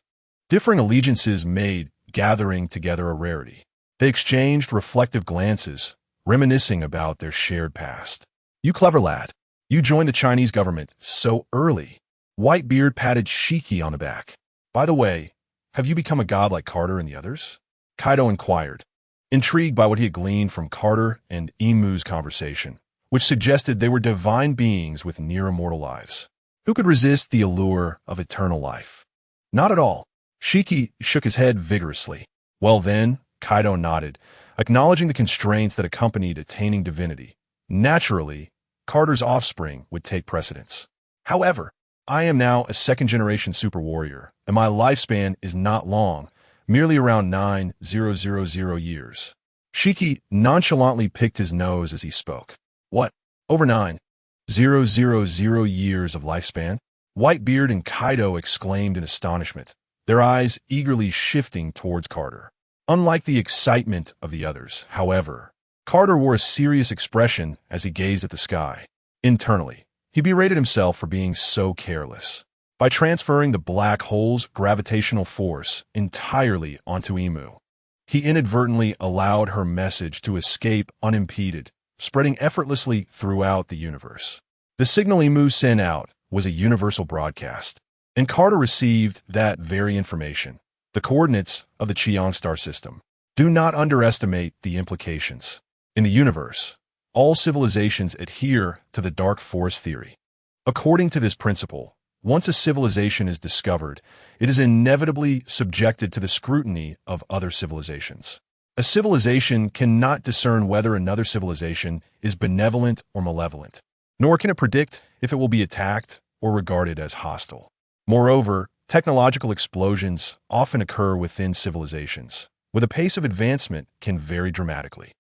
Speaker 1: Differing allegiances made gathering together a rarity. They exchanged reflective glances, reminiscing about their shared past. You clever lad. You joined the Chinese government so early. Whitebeard patted Shiki on the back. By the way, have you become a god like Carter and the others? Kaido inquired, intrigued by what he had gleaned from Carter and Imu's conversation, which suggested they were divine beings with near-immortal lives. Who could resist the allure of eternal life? Not at all. Shiki shook his head vigorously. Well then, Kaido nodded, acknowledging the constraints that accompanied attaining divinity. Naturally, Carter's offspring would take precedence. However, I am now a second-generation super warrior, and my lifespan is not long, merely around 9,000 years. Shiki nonchalantly picked his nose as he spoke. What? Over 9,000 years of lifespan? Whitebeard and Kaido exclaimed in astonishment, their eyes eagerly shifting towards Carter. Unlike the excitement of the others, however, Carter wore a serious expression as he gazed at the sky. Internally, he berated himself for being so careless. By transferring the black hole's gravitational force entirely onto Imu, he inadvertently allowed her message to escape unimpeded, spreading effortlessly throughout the universe. The signal Imu sent out was a universal broadcast, and Carter received that very information, the coordinates of the Qiyang star system. Do not underestimate the implications. In the universe, all civilizations adhere to the dark forest theory. According to this principle, once a civilization is discovered, it is inevitably subjected to the scrutiny of other civilizations. A civilization cannot discern whether another civilization is benevolent or malevolent, nor can it predict if it will be attacked or regarded as hostile. Moreover, technological explosions often occur within civilizations, where the pace of advancement can vary dramatically.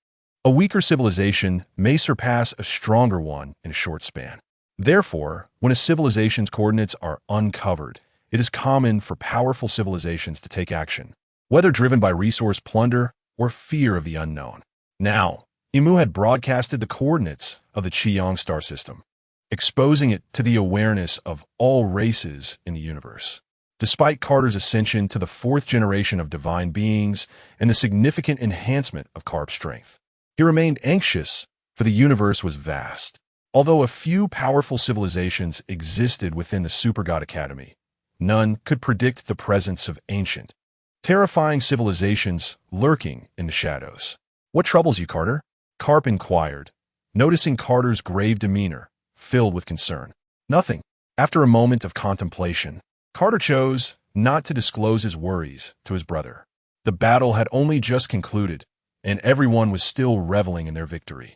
Speaker 1: A weaker civilization may surpass a stronger one in a short span. Therefore, when a civilization's coordinates are uncovered, it is common for powerful civilizations to take action, whether driven by resource plunder or fear of the unknown. Now, Imu had broadcasted the coordinates of the Qiyang star system, exposing it to the awareness of all races in the universe. Despite Carter's ascension to the fourth generation of divine beings and the significant enhancement of Carp's strength, he remained anxious, for the universe was vast. Although a few powerful civilizations existed within the Super God Academy, none could predict the presence of ancient, terrifying civilizations lurking in the shadows. What troubles you, Carter? Carp inquired, noticing Carter's grave demeanor, filled with concern. Nothing. After a moment of contemplation, Carter chose not to disclose his worries to his brother. The battle had only just concluded, and everyone was still reveling in their victory.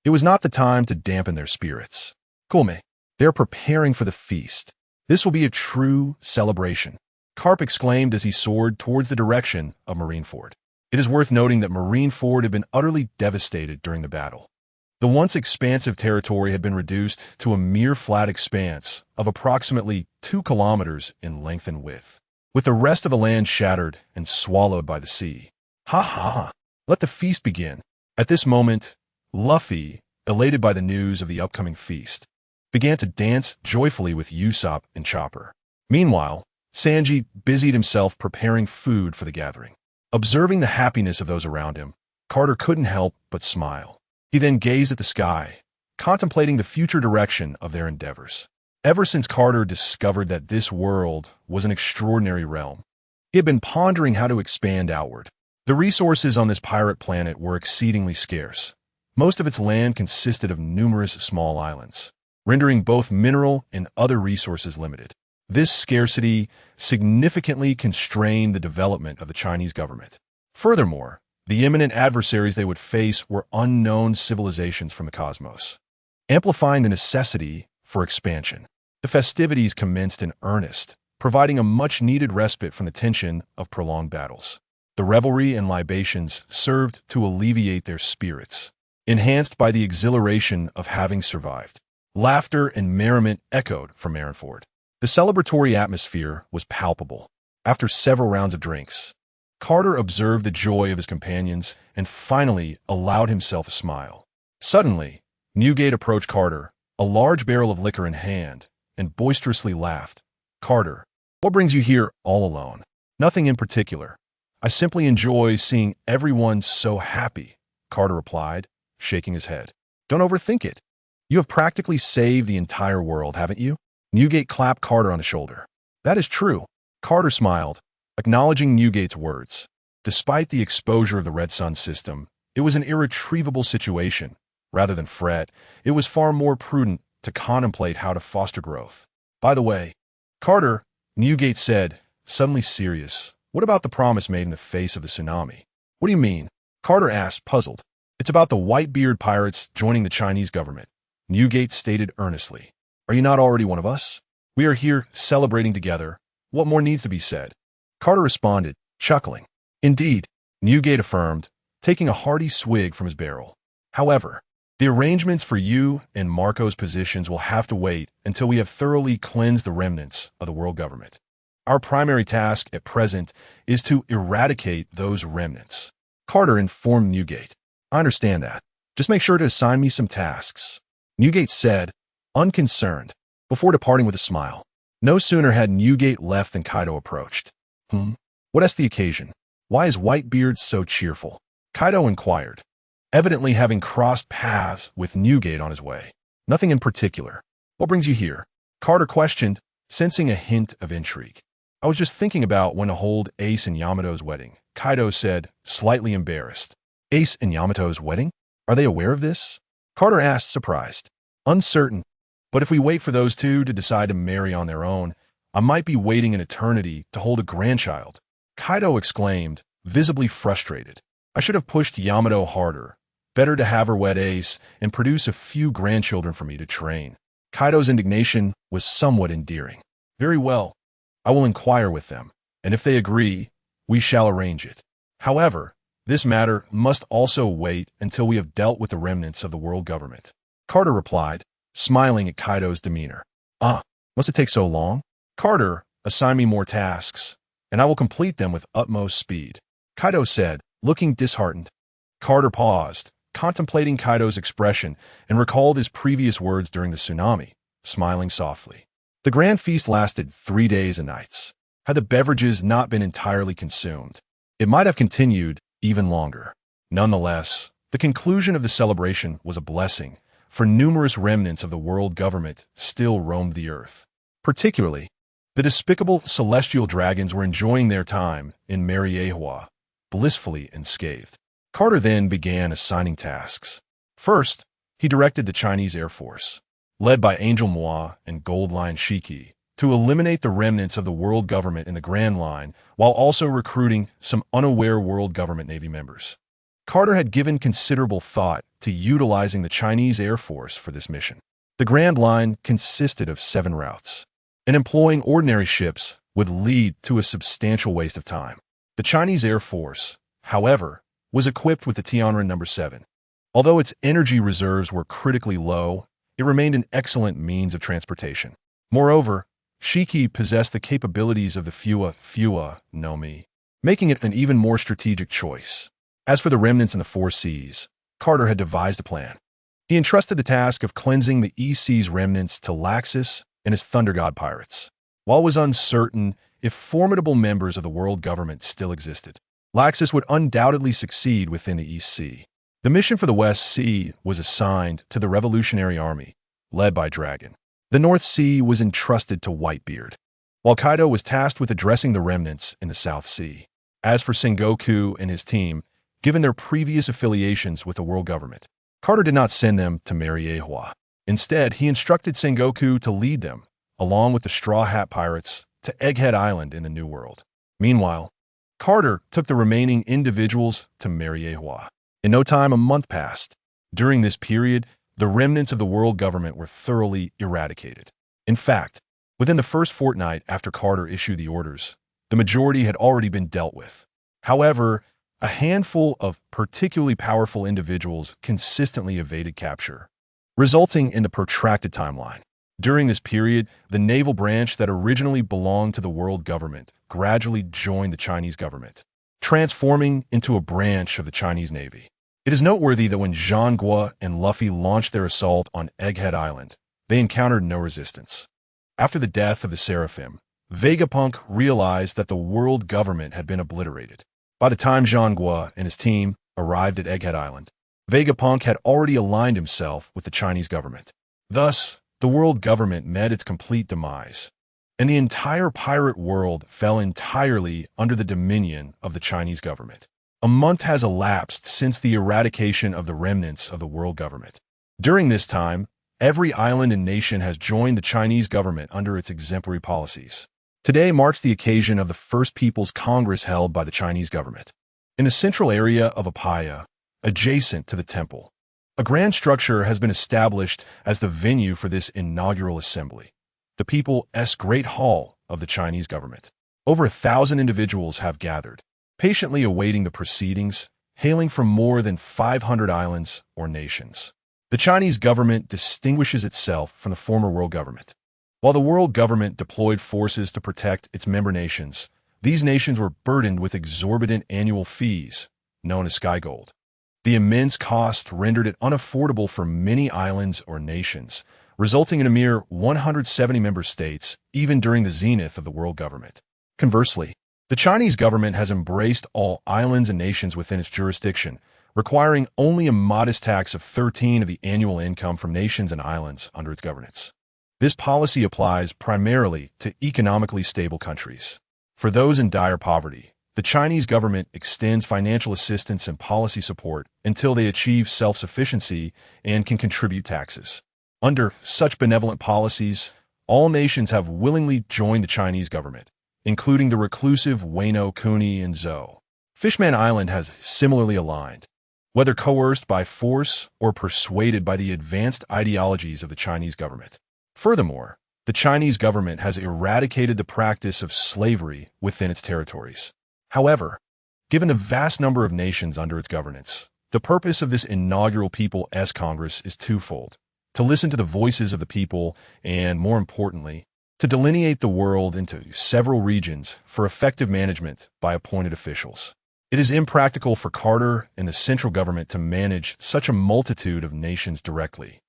Speaker 1: It was not the time to dampen their spirits. Kulme, they are preparing for the feast. This will be a true celebration, Carp exclaimed as he soared towards the direction of Marineford. It is worth noting that Marineford had been utterly devastated during the battle. The once expansive territory had been reduced to a mere flat expanse of approximately 2 kilometers in length and width, with the rest of the land shattered and swallowed by the sea. Ha ha ha! Let the feast begin. At this moment, Luffy, elated by the news of the upcoming feast, began to dance joyfully with Usopp and Chopper. Meanwhile, Sanji busied himself preparing food for the gathering. Observing the happiness of those around him, Carter couldn't help but smile. He then gazed at the sky, contemplating the future direction of their endeavors. Ever since Carter discovered that this world was an extraordinary realm, he had been pondering how to expand outward. The resources on this pirate planet were exceedingly scarce. Most of its land consisted of numerous small islands, rendering both mineral and other resources limited. This scarcity significantly constrained the development of the Chinese government. Furthermore, the imminent adversaries they would face were unknown civilizations from the cosmos, amplifying the necessity for expansion. The festivities commenced in earnest, providing a much-needed respite from the tension of prolonged battles. The revelry and libations served to alleviate their spirits, enhanced by the exhilaration of having survived. Laughter and merriment echoed from Marineford. The celebratory atmosphere was palpable. After several rounds of drinks, Carter observed the joy of his companions and finally allowed himself a smile. Suddenly, Newgate approached Carter, a large barrel of liquor in hand, and boisterously laughed. "Carter, what brings you here all alone?" "Nothing in particular. I simply enjoy seeing everyone so happy," Carter replied, shaking his head. "Don't overthink it. You have practically saved the entire world, haven't you?" Newgate clapped Carter on the shoulder. "That is true." Carter smiled, acknowledging Newgate's words. Despite the exposure of the Red Sun system, it was an irretrievable situation. Rather than fret, it was far more prudent to contemplate how to foster growth. "By the way, Carter," Newgate said, suddenly serious, "what about the promise made in the face of the tsunami?" "What do you mean?" Carter asked, puzzled. "It's about the Whitebeard pirates joining the Chinese government," Newgate stated earnestly. "Are you not already one of us? We are here celebrating together. What more needs to be said?" Carter responded, chuckling. "Indeed," Newgate affirmed, taking a hearty swig from his barrel. "However, the arrangements for you and Marco's positions will have to wait until we have thoroughly cleansed the remnants of the world government. Our primary task at present is to eradicate those remnants," Carter informed Newgate. "I understand that. Just make sure to assign me some tasks," Newgate said, unconcerned, before departing with a smile. No sooner had Newgate left than Kaido approached. What's the occasion? Why is Whitebeard so cheerful?" Kaido inquired, evidently having crossed paths with Newgate on his way. "Nothing in particular. What brings you here?" Carter questioned, sensing a hint of intrigue. "I was just thinking about when to hold Ace and Yamato's wedding," Kaido said, slightly embarrassed. "Ace and Yamato's wedding? Are they aware of this?" Carter asked, surprised. "Uncertain. But if we wait for those two to decide to marry on their own, I might be waiting an eternity to hold a grandchild," Kaido exclaimed, visibly frustrated. "I should have pushed Yamato harder. Better to have her wed Ace and produce a few grandchildren for me to train." Kaido's indignation was somewhat endearing. "Very well. I will inquire with them, and if they agree, we shall arrange it. However, this matter must also wait until we have dealt with the remnants of the world government," Carter replied, smiling at Kaido's demeanor. Must it take so long?" "Carter, assign me more tasks, and I will complete them with utmost speed," Kaido said, looking disheartened. Carter paused, contemplating Kaido's expression, and recalled his previous words during the tsunami, smiling softly. The grand feast lasted 3 days and nights. Had the beverages not been entirely consumed, it might have continued even longer. Nonetheless, the conclusion of the celebration was a blessing, for numerous remnants of the world government still roamed the earth. Particularly, the despicable celestial dragons were enjoying their time in Marries, blissfully unscathed. Carter then began assigning tasks. First, he directed the Chinese Air Force, led by Angel Moi and Gold Lion Shiki, to eliminate the remnants of the world government in the Grand Line, while also recruiting some unaware world government Navy members. Carter had given considerable thought to utilizing the Chinese Air Force for this mission. The Grand Line consisted of 7 routes, and employing ordinary ships would lead to a substantial waste of time. The Chinese Air Force, however, was equipped with the Tianren No. 7. Although its energy reserves were critically low, it remained an excellent means of transportation. Moreover, Shiki possessed the capabilities of the Fua Nami, making it an even more strategic choice. As for the remnants in the 4 seas, Carter had devised a plan. He entrusted the task of cleansing the East Sea's remnants to Laxus and his Thunder God pirates. While it was uncertain if formidable members of the world government still existed, Laxus would undoubtedly succeed within the East Sea. The mission for the West Sea was assigned to the Revolutionary Army, led by Dragon. The North Sea was entrusted to Whitebeard, while Kaido was tasked with addressing the remnants in the South Sea. As for Sengoku and his team, given their previous affiliations with the world government, Carter did not send them to MarineMajor. Instead, he instructed Sengoku to lead them, along with the Straw Hat Pirates, to Egghead Island in the New World. Meanwhile, Carter took the remaining individuals to MarineMajor. In no time, a month passed. During this period, the remnants of the world government were thoroughly eradicated. In fact, within the first fortnight after Carter issued the orders, the majority had already been dealt with. However, a handful of particularly powerful individuals consistently evaded capture, resulting in the protracted timeline. During this period, the naval branch that originally belonged to the world government gradually joined the Chinese government, transforming into a branch of the Chinese Navy. It is noteworthy that when Jean Gua and Luffy launched their assault on Egghead Island, they encountered no resistance. After the death of the Seraphim, Vegapunk realized that the world government had been obliterated. By the time Jean Gua and his team arrived at Egghead Island, Vegapunk had already aligned himself with the Chinese government. Thus, the world government met its complete demise, and the entire pirate world fell entirely under the dominion of the Chinese government. A month has elapsed since the eradication of the remnants of the world government. During this time, every island and nation has joined the Chinese government under its exemplary policies. Today marks the occasion of the First People's Congress held by the Chinese government. In the central area of Apaya, adjacent to the temple, a grand structure has been established as the venue for this inaugural assembly, the People's Great Hall of the Chinese government. Over 1,000 individuals have gathered, patiently awaiting the proceedings, hailing from more than 500 islands or nations. The Chinese government distinguishes itself from the former world government. While the world government deployed forces to protect its member nations, these nations were burdened with exorbitant annual fees, known as sky gold. The immense cost rendered it unaffordable for many islands or nations, resulting in a mere 170 member states, even during the zenith of the world government. Conversely, the Chinese government has embraced all islands and nations within its jurisdiction, requiring only a modest tax of 13% of the annual income from nations and islands under its governance. This policy applies primarily to economically stable countries. For those in dire poverty, the Chinese government extends financial assistance and policy support until they achieve self-sufficiency and can contribute taxes. Under such benevolent policies, all nations have willingly joined the Chinese government, including the reclusive Wano, Kuni, and Zou. Fishman Island has similarly aligned, whether coerced by force or persuaded by the advanced ideologies of the Chinese government. Furthermore, the Chinese government has eradicated the practice of slavery within its territories. However, given the vast number of nations under its governance, the purpose of this inaugural People's Congress is twofold: to listen to the voices of the people and, more importantly, to delineate the world into several regions for effective management by appointed officials. It is impractical for Carter and the central government to manage such a multitude of nations directly.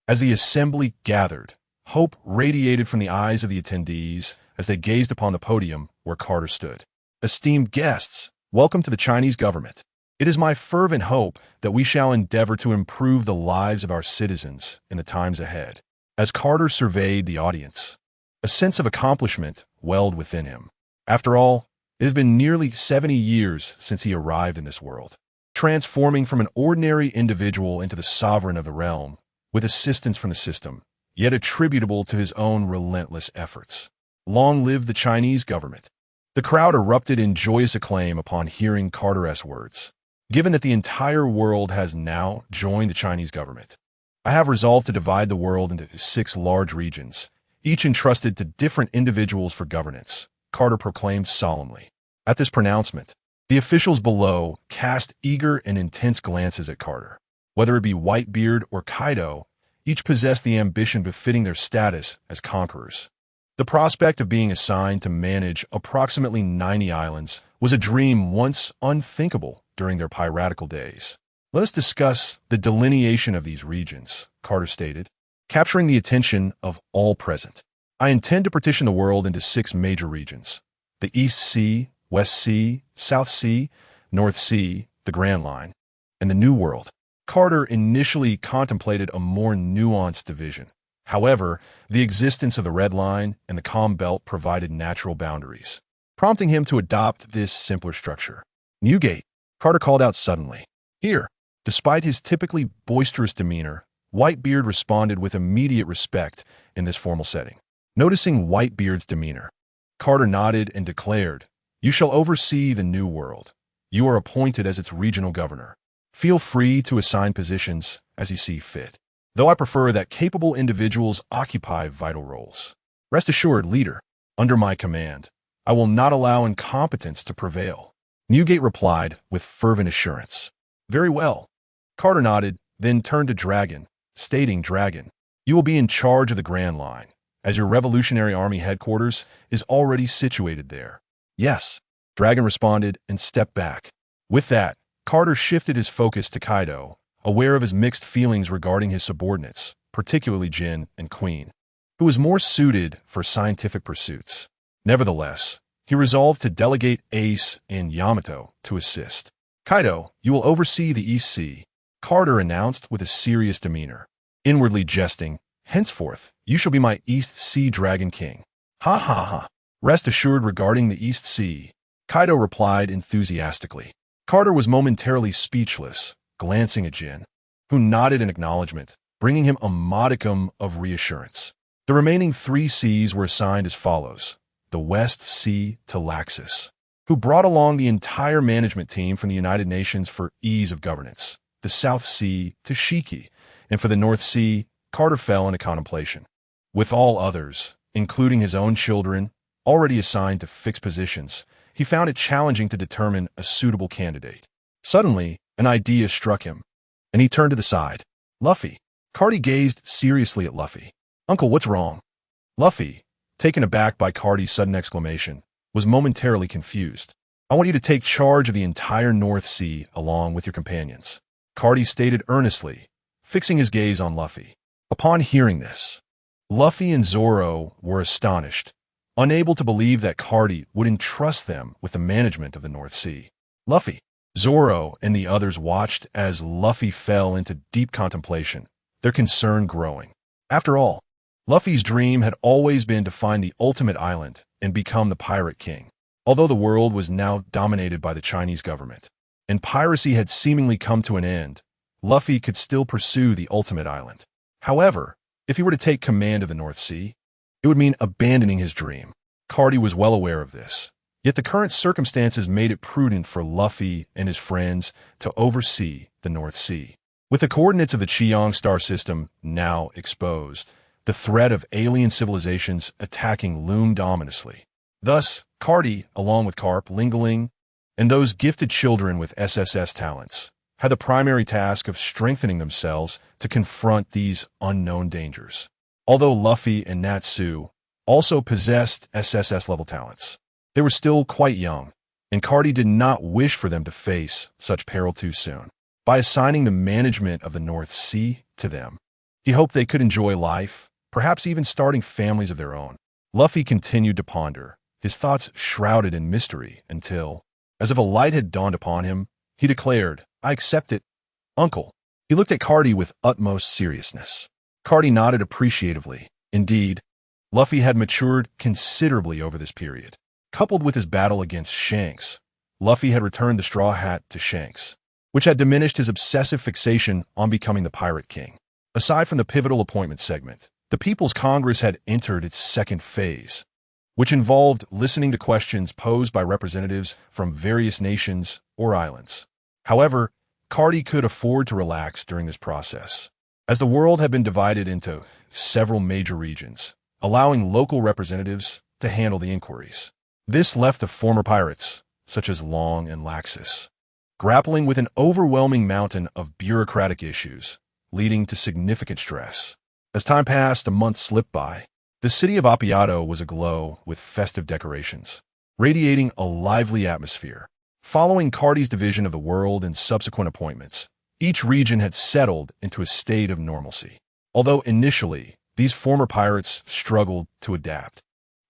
Speaker 1: As the assembly gathered, hope radiated from the eyes of the attendees as they gazed upon the podium where Carter stood. Esteemed guests, welcome to the Chinese government. It is my fervent hope that we shall endeavor to improve the lives of our citizens in the times ahead. As Carter surveyed the audience, a sense of accomplishment welled within him. After all, it has been nearly 70 years since he arrived in this world, transforming from an ordinary individual into the sovereign of the realm, with assistance from the system, yet attributable to his own relentless efforts. Long live the Chinese government! The crowd erupted in joyous acclaim upon hearing Carter's words. Given that the entire world has now joined the Chinese government, I have resolved to divide the world into 6 large regions, each entrusted to different individuals for governance, Carter proclaimed solemnly. At this pronouncement, the officials below cast eager and intense glances at Carter. Whether it be Whitebeard or Kaido, each possessed the ambition befitting their status as conquerors. The prospect of being assigned to manage approximately 90 islands was a dream once unthinkable during their piratical days. Let us discuss the delineation of these regions, Carter stated, capturing the attention of all present. I intend to partition the world into 6 major regions: the East Sea, West Sea, South Sea, North Sea, the Grand Line, and the New World. Carter initially contemplated a more nuanced division. However, the existence of the Red Line and the Calm Belt provided natural boundaries, prompting him to adopt this simpler structure. Newgate, Carter called out suddenly. Here, despite his typically boisterous demeanor, Whitebeard responded with immediate respect in this formal setting. Noticing Whitebeard's demeanor, Carter nodded and declared, "You shall oversee the New World. You are appointed as its regional governor. Feel free to assign positions as you see fit, though I prefer that capable individuals occupy vital roles. Rest assured, leader, under my command, I will not allow incompetence to prevail." Newgate replied with fervent assurance. "Very well." Carter nodded, then turned to Dragon, stating, "Dragon, you will be in charge of the Grand Line, as your Revolutionary Army headquarters is already situated there." "Yes," Dragon responded and stepped back. With that, Carter shifted his focus to Kaido, aware of his mixed feelings regarding his subordinates, particularly Jin and Queen, who was more suited for scientific pursuits. Nevertheless, he resolved to delegate Ace and Yamato to assist. "Kaido, you will oversee the East Sea," Carter announced with a serious demeanor. Inwardly jesting, "Henceforth, you shall be my East Sea Dragon King." "Ha ha ha." "Rest assured regarding the East Sea," Kaido replied enthusiastically. Carter was momentarily speechless, glancing at Jin, who nodded in acknowledgement, bringing him a modicum of reassurance. The remaining 3 seas were assigned as follows: the West Sea to Laxus, who brought along the entire management team from the United Nations for ease of governance; the South Sea to Shiki, and for the North Sea, Carter fell into contemplation. With all others, including his own children, already assigned to fixed positions, he found it challenging to determine a suitable candidate. Suddenly, an idea struck him, and he turned to the side. "Luffy." Carty gazed seriously at Luffy. "Uncle, what's wrong?" Luffy, taken aback by Carty's sudden exclamation, was momentarily confused. "I want you to take charge of the entire North Sea along with your companions," Carty stated earnestly, fixing his gaze on Luffy. Upon hearing this, Luffy and Zoro were astonished, unable to believe that Carty would entrust them with the management of the North Sea. Luffy, Zoro, and the others watched as Luffy fell into deep contemplation, their concern growing. After all, Luffy's dream had always been to find the ultimate island and become the Pirate King. Although the world was now dominated by the Chinese government, and piracy had seemingly come to an end, Luffy could still pursue the ultimate island. However, if he were to take command of the North Sea, it would mean abandoning his dream. Carty was well aware of this, yet the current circumstances made it prudent for Luffy and his friends to oversee the North Sea. With the coordinates of the Chiang star system now exposed, the threat of alien civilizations attacking loomed ominously. Thus, Carty, along with Carp, Lingling, and those gifted children with SSS talents, had the primary task of strengthening themselves to confront these unknown dangers. Although Luffy and Natsu also possessed SSS-level talents, they were still quite young, and Carty did not wish for them to face such peril too soon. By assigning the management of the North Sea to them, he hoped they could enjoy life, perhaps even starting families of their own. Luffy continued to ponder, his thoughts shrouded in mystery until, as if a light had dawned upon him, he declared, "I accept it, Uncle." He looked at Carty with utmost seriousness. Carty nodded appreciatively. Indeed, Luffy had matured considerably over this period. Coupled with his battle against Shanks, Luffy had returned the straw hat to Shanks, which had diminished his obsessive fixation on becoming the Pirate King. Aside from the pivotal appointment segment, the People's Congress had entered its second phase, which involved listening to questions posed by representatives from various nations or islands. However, Carty could afford to relax during this process, as the world had been divided into several major regions, allowing local representatives to handle the inquiries. This left the former pirates, such as Long and Laxus, grappling with an overwhelming mountain of bureaucratic issues, leading to significant stress. As time passed, a month slipped by. The city of Appiato was aglow with festive decorations, radiating a lively atmosphere. Following Carty's division of the world and subsequent appointments, Each region had settled into a state of normalcy. Although initially, these former pirates struggled to adapt.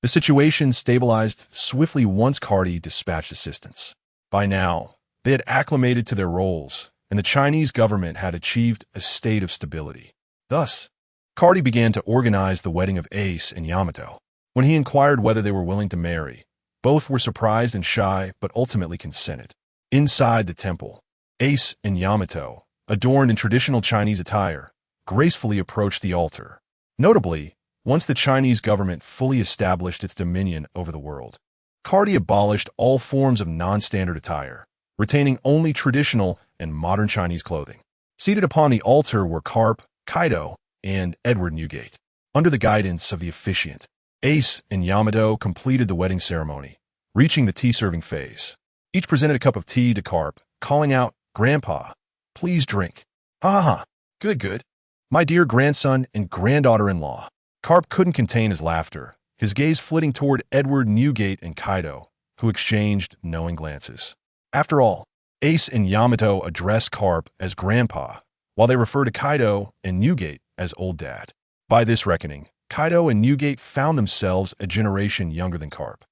Speaker 1: The situation stabilized swiftly once Cardi dispatched assistance. By now, they had acclimated to their roles, and the Chinese government had achieved a state of stability. Thus, Cardi began to organize the wedding of Ace and Yamato. When he inquired whether they were willing to marry, both were surprised and shy, but ultimately consented. Inside the temple, Ace and Yamato, adorned in traditional Chinese attire, gracefully approached the altar. Notably, once the Chinese government fully established its dominion over the world, Cardi abolished all forms of non-standard attire, retaining only traditional and modern Chinese clothing. Seated upon the altar were Carp, Kaido, and Edward Newgate. Under the guidance of the officiant, Ace and Yamato completed the wedding ceremony, reaching the tea-serving phase. Each presented a cup of tea to Carp, calling out, "Grandpa, please drink." "Ha ha ha, good. My dear grandson and granddaughter-in-law." Carp couldn't contain his laughter, his gaze flitting toward Edward Newgate and Kaido, who exchanged knowing glances. After all, Ace and Yamato addressed Carp as Grandpa, while they refer to Kaido and Newgate as Old Dad. By this reckoning, Kaido and Newgate found themselves a generation younger than Carp.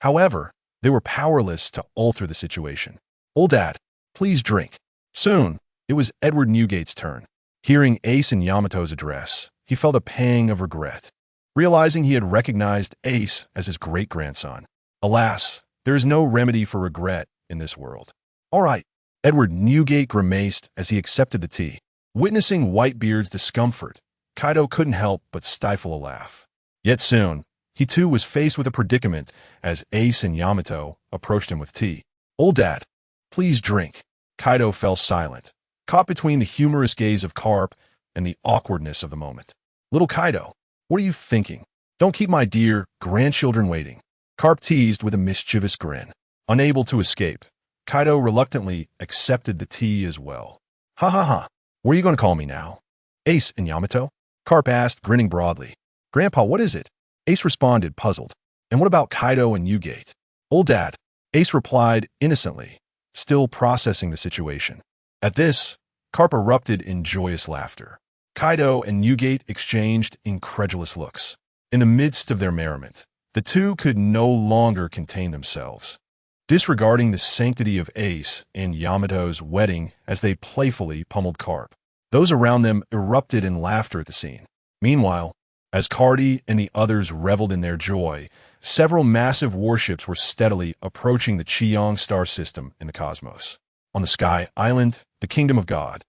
Speaker 1: However, they were powerless to alter the situation. "Old Dad, please drink." Soon, it was Edward Newgate's turn. Hearing Ace and Yamato's address, he felt a pang of regret, realizing he had recognized Ace as his great-grandson. Alas, there is no remedy for regret in this world. "All right," Edward Newgate grimaced as he accepted the tea. Witnessing Whitebeard's discomfort, Kaido couldn't help but stifle a laugh. Yet soon, he too was faced with a predicament as Ace and Yamato approached him with tea. "Old Dad, please drink." Kaido fell silent, caught between the humorous gaze of Carp and the awkwardness of the moment. "Little Kaido, what are you thinking? Don't keep my dear grandchildren waiting." Carp teased with a mischievous grin. Unable to escape, Kaido reluctantly accepted the tea as well. "Ha ha ha, what are you going to call me now? Ace and Yamato?" Carp asked, grinning broadly. "Grandpa, what is it?" Ace responded, puzzled. "And what about Kaido and Newgate?" "Old Dad," Ace replied innocently, still processing the situation. At this, Carp erupted in joyous laughter. Kaido and Newgate exchanged incredulous looks. In the midst of their merriment, the two could no longer contain themselves, disregarding the sanctity of Ace and Yamato's wedding as they playfully pummeled Carp. Those around them erupted in laughter at the scene. Meanwhile, as Cardi and the others reveled in their joy, several massive warships were steadily approaching the Chiyong star system in the cosmos. On the Sky Island, the Kingdom of God,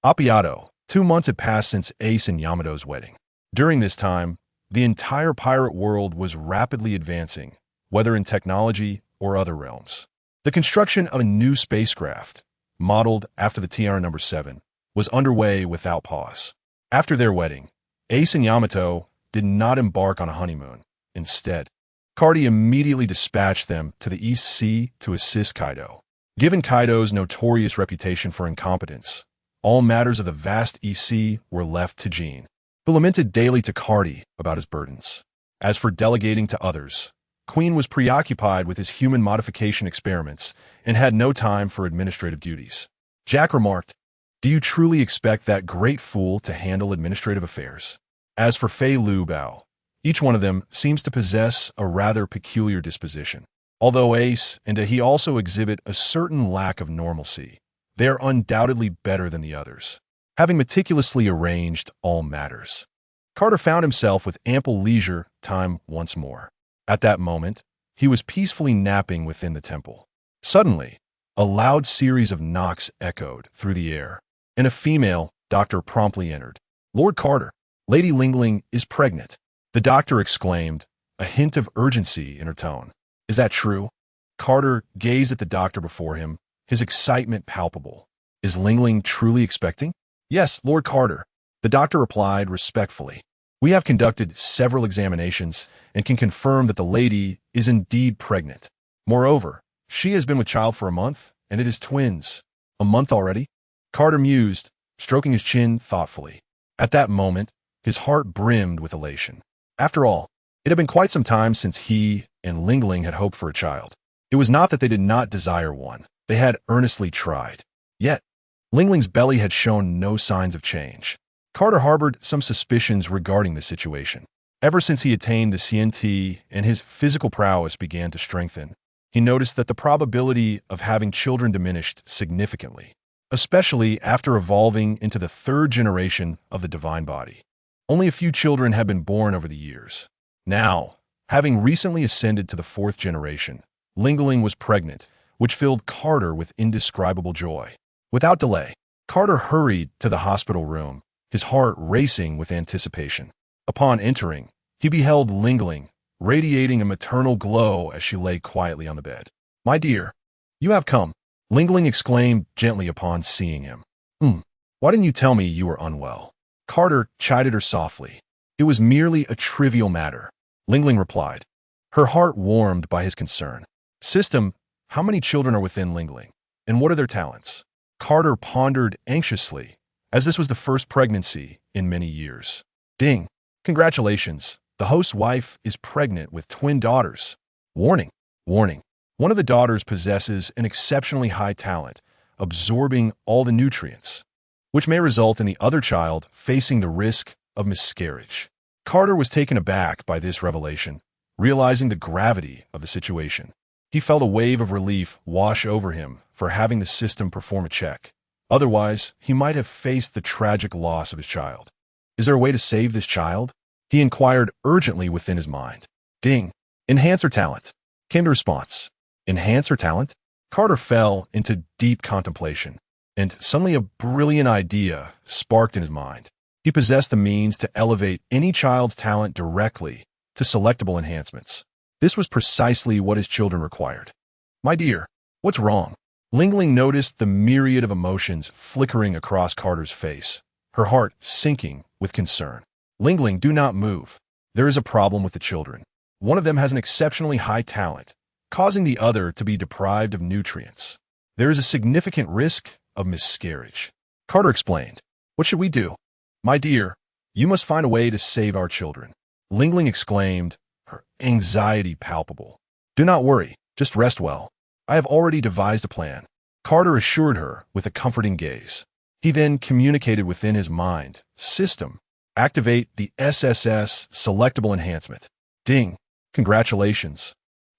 Speaker 1: Appiato, 2 months had passed since Ace and Yamato's wedding. During this time, the entire pirate world was rapidly advancing, whether in technology or other realms. The construction of a new spacecraft, modeled after the TR No. 7, was underway without pause. After their wedding, Ace and Yamato did not embark on a honeymoon. Instead, Cardi immediately dispatched them to the East Sea to assist Kaido. Given Kaido's notorious reputation for incompetence, all matters of the vast East Sea were left to Jean, who lamented daily to Cardi about his burdens. As for delegating to others, Queen was preoccupied with his human modification experiments and had no time for administrative duties. Jack remarked, "Do you truly expect that great fool to handle administrative affairs?" As for Fei Lu Bao, each one of them seems to possess a rather peculiar disposition. Although Ace and he also exhibit a certain lack of normalcy, they are undoubtedly better than the others, having meticulously arranged all matters. Carter found himself with ample leisure time once more. At that moment, he was peacefully napping within the temple. Suddenly, a loud series of knocks echoed through the air, and a female doctor promptly entered. "Lord Carter, Lady Lingling is pregnant," the doctor exclaimed, a hint of urgency in her tone. "Is that true?" Carter gazed at the doctor before him, his excitement palpable. "Is Lingling truly expecting?" "Yes, Lord Carter," the doctor replied respectfully. "We have conducted several examinations and can confirm that the lady is indeed pregnant. Moreover, she has been with child for a month, and it is twins." "A month already?" Carter mused, stroking his chin thoughtfully. At that moment, his heart brimmed with elation. After all, it had been quite some time since he and Lingling had hoped for a child. It was not that they did not desire one. They had earnestly tried. Yet, Lingling's belly had shown no signs of change. Carter harbored some suspicions regarding the situation. Ever since he attained the CNT and his physical prowess began to strengthen, he noticed that the probability of having children diminished significantly, especially after evolving into the third generation of the divine body. Only a few children had been born over the years. Now, having recently ascended to the fourth generation, Lingling was pregnant, which filled Carter with indescribable joy. Without delay, Carter hurried to the hospital room, his heart racing with anticipation. Upon entering, he beheld Lingling, radiating a maternal glow as she lay quietly on the bed. "My dear, you have come," Lingling exclaimed gently upon seeing him. Why didn't you tell me you were unwell?" Carter chided her softly. "It was merely a trivial matter," Lingling replied, her heart warmed by his concern. "System, how many children are within Lingling, and what are their talents?" Carter pondered anxiously, as this was the first pregnancy in many years. "Ding! Congratulations, the host's wife is pregnant with twin daughters. Warning! Warning! One of the daughters possesses an exceptionally high talent, absorbing all the nutrients, which may result in the other child facing the risk of miscarriage." Carter was taken aback by this revelation, realizing the gravity of the situation. He felt a wave of relief wash over him for having the system perform a check. Otherwise, he might have faced the tragic loss of his child. "Is there a way to save this child?" he inquired urgently within his mind. "Ding! Enhance her talent," came the response. Enhance her talent? Carter fell into deep contemplation, and suddenly a brilliant idea sparked in his mind. He possessed the means to elevate any child's talent directly to selectable enhancements. This was precisely what his children required. "My dear, what's wrong?" Lingling noticed the myriad of emotions flickering across Carter's face, her heart sinking with concern. "Lingling, do not move. There is a problem with the children. One of them has an exceptionally high talent, causing the other to be deprived of nutrients. There is a significant risk of miscarriage." Carter explained. "What should we do?" "My dear, you must find a way to save our children," Lingling exclaimed, her anxiety palpable. "Do not worry, just rest well. I have already devised a plan," Carter assured her with a comforting gaze. He then communicated within his mind, "System, activate the SSS selectable enhancement." Ding! Congratulations.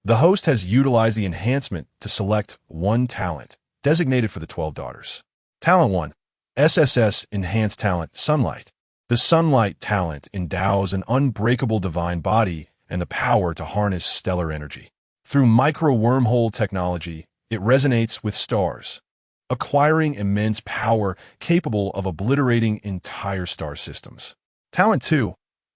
Speaker 1: The host has utilized the enhancement to select one talent, designated for the 12 daughters. Talent 1, SSS Enhanced Talent Sunlight. The Sunlight talent endows an unbreakable divine body and the power to harness stellar energy. Through micro-wormhole technology, it resonates with stars, acquiring immense power capable of obliterating entire star systems. Talent 2,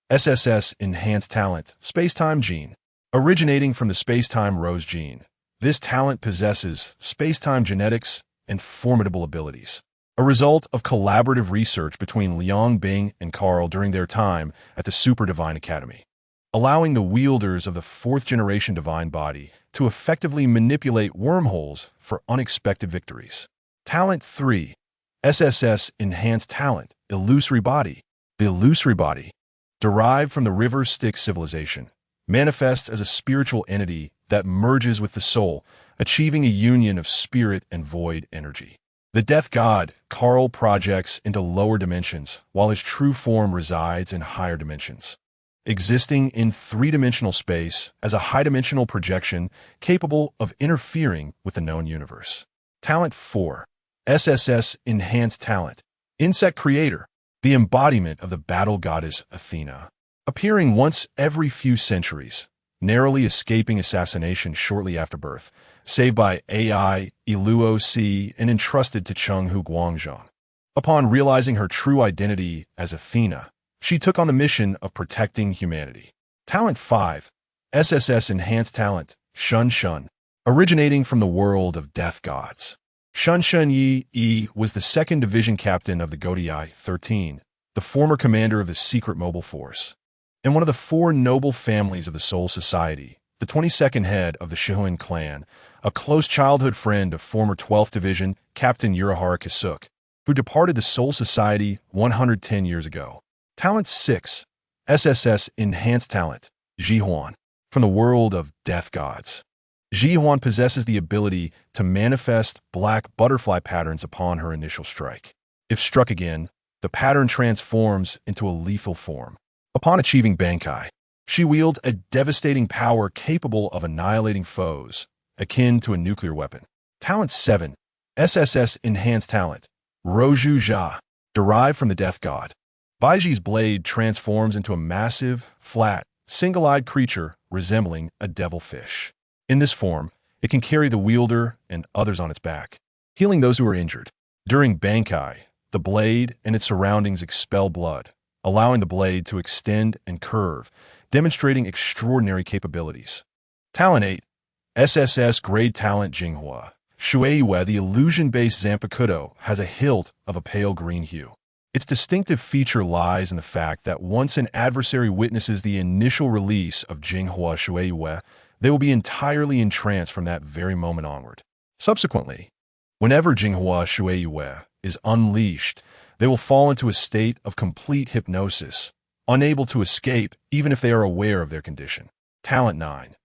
Speaker 1: SSS Enhanced Talent Space-Time Gene. Originating from the space-time rose gene, this talent possesses space-time genetics and formidable abilities. A result of collaborative research between Liang Bing and Carl during their time at the Super Divine Academy, allowing the wielders of the fourth-generation divine body to effectively manipulate wormholes for unexpected victories. Talent 3, SSS Enhanced Talent Illusory Body. The illusory body, derived from the River Styx civilization, manifests as a spiritual entity that merges with the soul, achieving a union of spirit and void energy. The death god, Carl, projects into lower dimensions, while his true form resides in higher dimensions, existing in three-dimensional space as a high-dimensional projection capable of interfering with the known universe. Talent 4, SSS Enhanced Talent Insect Creator. The embodiment of the battle goddess Athena. Appearing once every few centuries, narrowly escaping assassination shortly after birth, saved by AI, Iluo Si, and entrusted to Chenghu Guangzhong. Upon realizing her true identity as Athena, she took on the mission of protecting humanity. Talent 5, SSS Enhanced Talent Shun Shun. Originating from the world of death gods, Shun Shun Yi was the 2nd Division Captain of the Godiai 13, the former commander of the Secret Mobile Force, and one of the 4 noble families of the Soul Society, the 22nd head of the Shihuan clan, a close childhood friend of former 12th Division Captain Urahara Kisuk, who departed the Soul Society 110 years ago. Talent 6, SSS Enhanced Talent Jihuan. From the world of death gods, Ji-Huan possesses the ability to manifest black butterfly patterns upon her initial strike. If struck again, the pattern transforms into a lethal form. Upon achieving Bankai, she wields a devastating power capable of annihilating foes, akin to a nuclear weapon. Talent 7. SSS Enhanced Talent. Roju Jia. Derived from the Death God. Baiji's blade transforms into a massive, flat, single-eyed creature resembling a devilfish. In this form, it can carry the wielder and others on its back, healing those who are injured. During Bankai, the blade and its surroundings expel blood, allowing the blade to extend and curve, demonstrating extraordinary capabilities. Talent 8. SSS Grade Talent Jinghua. Shueiwe, the illusion-based Zanpakuto, has a hilt of a pale green hue. Its distinctive feature lies in the fact that once an adversary witnesses the initial release of Jinghua Shueiwe, they will be entirely entranced from that very moment onward. Subsequently, whenever Jinghua Shueiwe is unleashed, they will fall into a state of complete hypnosis, unable to escape even if they are aware of their condition. Talent 9.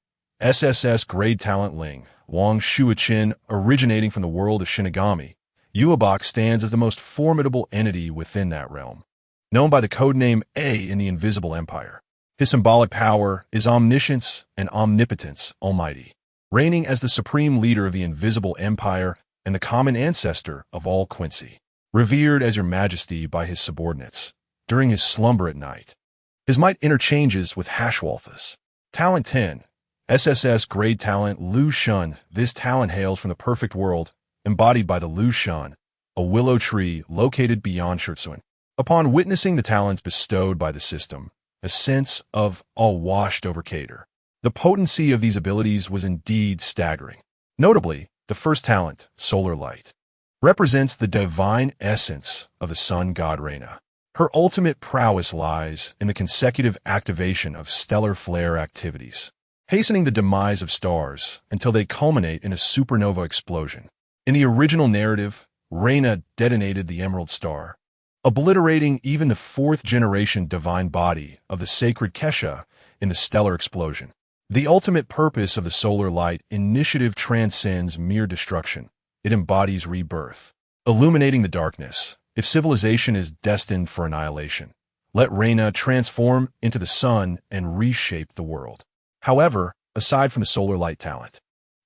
Speaker 1: SSS Grade Talent Ling. Wang Shuichin, originating from the world of Shinigami, Usopp stands as the most formidable entity within that realm. Known by the codename A in the Invisible Empire, his symbolic power is omniscience and omnipotence almighty, reigning as the supreme leader of the Invisible Empire and the common ancestor of all Quincy. Revered as your majesty by his subordinates, during his slumber at night, his might interchanges with Hashwalthus. Talent 10. SSS Grade Talent Lu Shun. This talent hails from the perfect world, embodied by the Lu Shun, a willow tree located beyond Shurzun. Upon witnessing the talents bestowed by the system, a sense of awe washed over Cater. The potency of these abilities was indeed staggering. Notably, the first talent, Solar Light, represents the divine essence of the sun god Reina. Her ultimate prowess lies in the consecutive activation of stellar flare activities, hastening the demise of stars until they culminate in a supernova explosion. In the original narrative, Reina detonated the Emerald Star, obliterating even the fourth-generation divine body of the sacred Kesha in the stellar explosion. The ultimate purpose of the Solar Light initiative transcends mere destruction. It embodies rebirth, illuminating the darkness. If civilization is destined for annihilation, let Reina transform into the sun and reshape the world. However, aside from the Solar Light talent,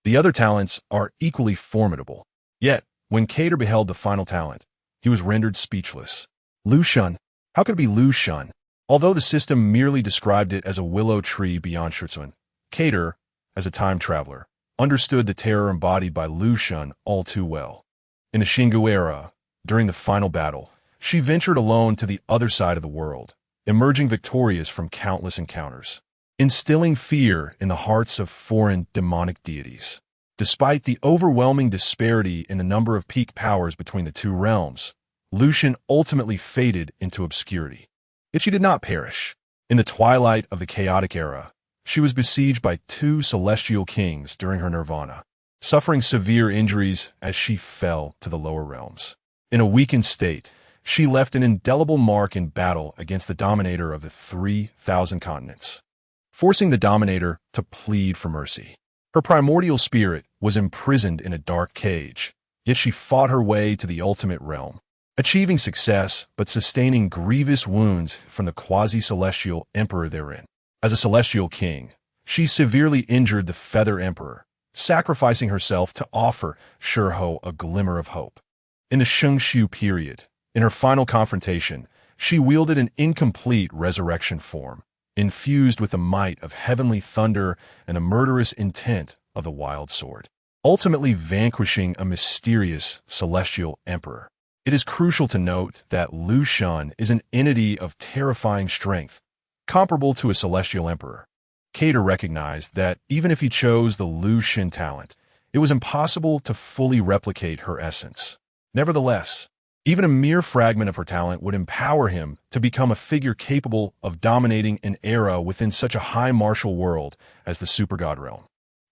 Speaker 1: the other talents are equally formidable. Yet, when Cater beheld the final talent, he was rendered speechless. Lu Shun. How could it be Lu Shun? Although the system merely described it as a willow tree beyond Shurzun, Cater, as a time traveler, understood the terror embodied by Lu Shun all too well. In the Shingu era, during the final battle, she ventured alone to the other side of the world, emerging victorious from countless encounters, instilling fear in the hearts of foreign demonic deities. Despite the overwhelming disparity in the number of peak powers between the two realms, Lu Shun ultimately faded into obscurity. Yet she did not perish. In the twilight of the chaotic era, she was besieged by two celestial kings during her nirvana, suffering severe injuries as she fell to the lower realms. In a weakened state, she left an indelible mark in battle against the Dominator of the 3,000 continents, forcing the Dominator to plead for mercy. Her primordial spirit was imprisoned in a dark cage, yet she fought her way to the ultimate realm, achieving success but sustaining grievous wounds from the quasi-celestial emperor therein. As a celestial king, she severely injured the Feather Emperor, sacrificing herself to offer Shurho a glimmer of hope. In the Shengshu period, in her final confrontation, she wielded an incomplete resurrection form, infused with the might of heavenly thunder and the murderous intent of the wild sword, ultimately vanquishing a mysterious celestial emperor. It is crucial to note that Lu Shun is an entity of terrifying strength, comparable to a celestial emperor. Cater recognized that even if he chose the Lu Shun talent, it was impossible to fully replicate her essence. Nevertheless, even a mere fragment of her talent would empower him to become a figure capable of dominating an era within such a high martial world as the Super God realm.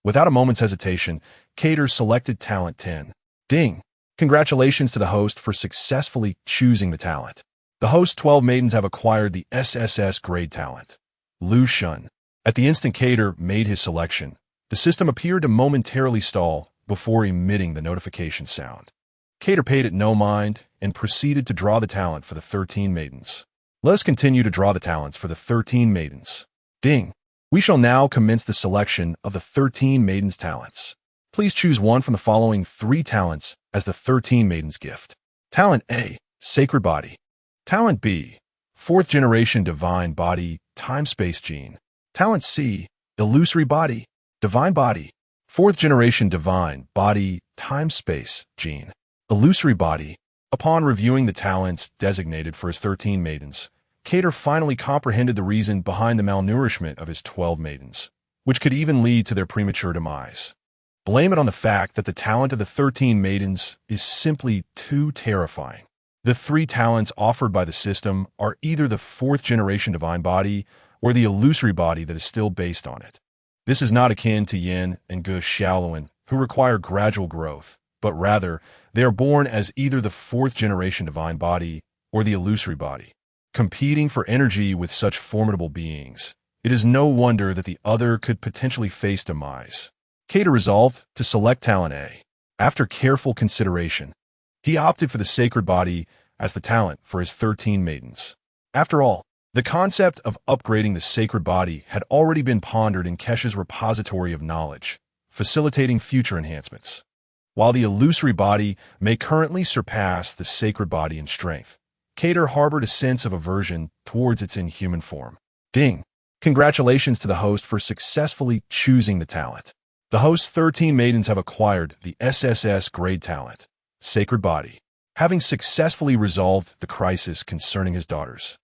Speaker 1: Without a moment's hesitation, Cater selected Talent 10. Ding! Congratulations to the host for successfully choosing the talent. The host's 12 maidens have acquired the SSS grade talent, Lu Shun. At the instant Cater made his selection, The system appeared to momentarily stall before emitting the notification sound. Cater paid it no mind and proceeded to draw the talent for the 13 maidens. Let us continue to draw the talents for the 13 maidens. Ding! We shall now commence the selection of the 13 maidens' talents. Please choose one from the following 3 talents as the 13 maidens' gift. Talent A, Sacred Body. Talent B, 4th Generation Divine Body, Time-Space Gene. Talent C, Illusory Body, Divine Body. 4th Generation Divine Body, Time-Space Gene. Illusory Body. Upon reviewing the talents designated for his 13 maidens, Cater finally comprehended the reason behind the malnourishment of his 12 maidens, which could even lead to their premature demise. Blame it on the fact that the talent of the 13 maidens is simply too terrifying. The 3 talents offered by the system are either the 4th Generation Divine Body or the Illusory Body that is still based on it. This is not akin to Yin and Ge Xiaoluan, who require gradual growth, but rather, they are born as either the 4th Generation Divine Body or the Illusory Body. Competing for energy with such formidable beings, it is no wonder that the other could potentially face demise. Cater resolved to select Talent A. After careful consideration, he opted for the Sacred Body as the talent for his 13 maidens. After all, the concept of upgrading the Sacred Body had already been pondered in Kesh's repository of knowledge, facilitating future enhancements. While the Illusory Body may currently surpass the Sacred Body in strength, Cater harbored a sense of aversion towards its inhuman form. Ding! Congratulations to the host for successfully choosing the talent. The host's 13 maidens have acquired the SSS grade talent, Sacred Body, having successfully resolved the crisis concerning his daughters.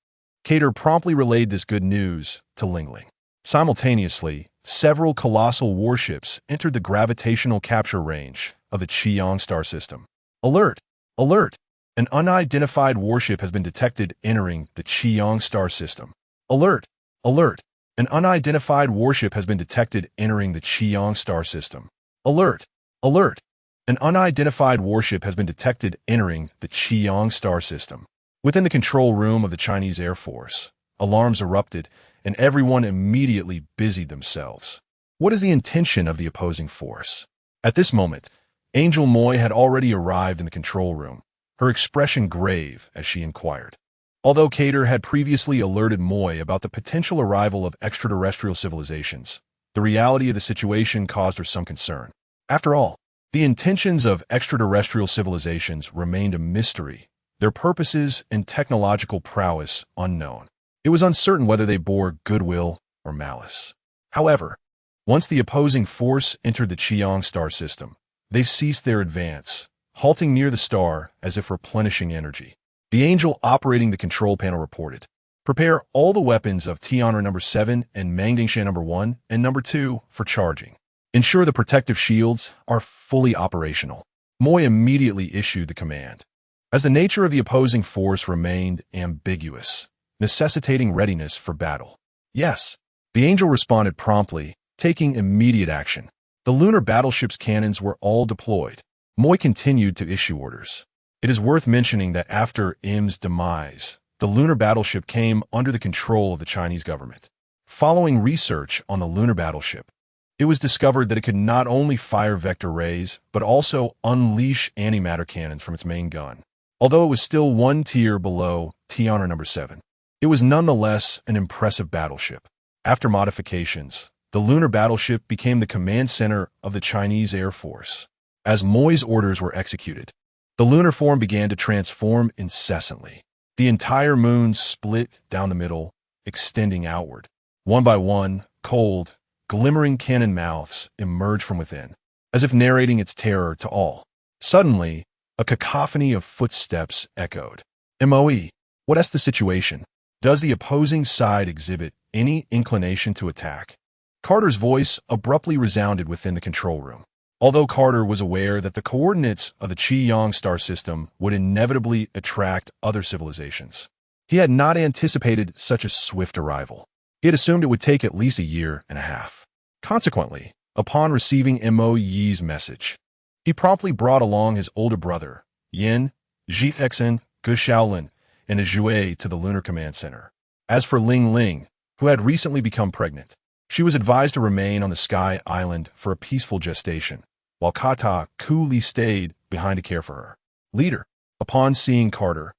Speaker 1: Cater promptly relayed this good news to Lingling. Simultaneously, several colossal warships entered the gravitational capture range of the Qiyang star system. Alert! Alert! An unidentified warship has been detected entering the Qiyang star system. Alert! Alert! An unidentified warship has been detected entering the Qiyang star system. Alert! Alert! An unidentified warship has been detected entering the Qiyang star system. Within the control room of the Chinese Air Force, alarms erupted and everyone immediately busied themselves. What is the intention of the opposing force? At this moment, Angel Moy had already arrived in the control room, her expression grave as she inquired. Although Cater had previously alerted Moy about the potential arrival of extraterrestrial civilizations, the reality of the situation caused her some concern. After all, the intentions of extraterrestrial civilizations remained a mystery, their purposes and technological prowess unknown. It was uncertain whether they bore goodwill or malice. However, once the opposing force entered the Qiyang star system, they ceased their advance, halting near the star as if replenishing energy. The angel operating the control panel reported, "Prepare all the weapons of Tian'er number 7 and Mangdingshan number 1 and number 2 for charging. Ensure the protective shields are fully operational." Moy immediately issued the command. As the nature of the opposing force remained ambiguous, necessitating readiness for battle. Yes, the angel responded promptly, taking immediate action. The lunar battleship's cannons were all deployed. Moy continued to issue orders. It is worth mentioning that after M's demise, the lunar battleship came under the control of the Chinese government. Following research on the lunar battleship, it was discovered that it could not only fire vector rays, but also unleash antimatter cannons from its main gun. Although it was still one tier below Tian'er number 7, it was nonetheless an impressive battleship. After modifications, the lunar battleship became the command center of the Chinese Air Force. As Moy's orders were executed, the lunar form began to transform incessantly. The entire moon split down the middle, extending outward. One by one, cold, glimmering cannon mouths emerged from within, as if narrating its terror to all. Suddenly, a cacophony of footsteps echoed. "MOE, what's the situation? Does the opposing side exhibit any inclination to attack?" Carter's voice abruptly resounded within the control room. Although Carter was aware that the coordinates of the Qiyang star system would inevitably attract other civilizations, he had not anticipated such a swift arrival. He had assumed it would take at least a year and a half. Consequently, upon receiving Mo Yi's message, he promptly brought along his older brother, Yin, Jixen, Ge Xiaolin, and a Zhuai to the Lunar Command Center. As for Lingling, who had recently become pregnant, She was advised to remain on the Sky Island for a peaceful gestation, while Kata coolly stayed behind to care for her. Leader. Upon seeing Carter,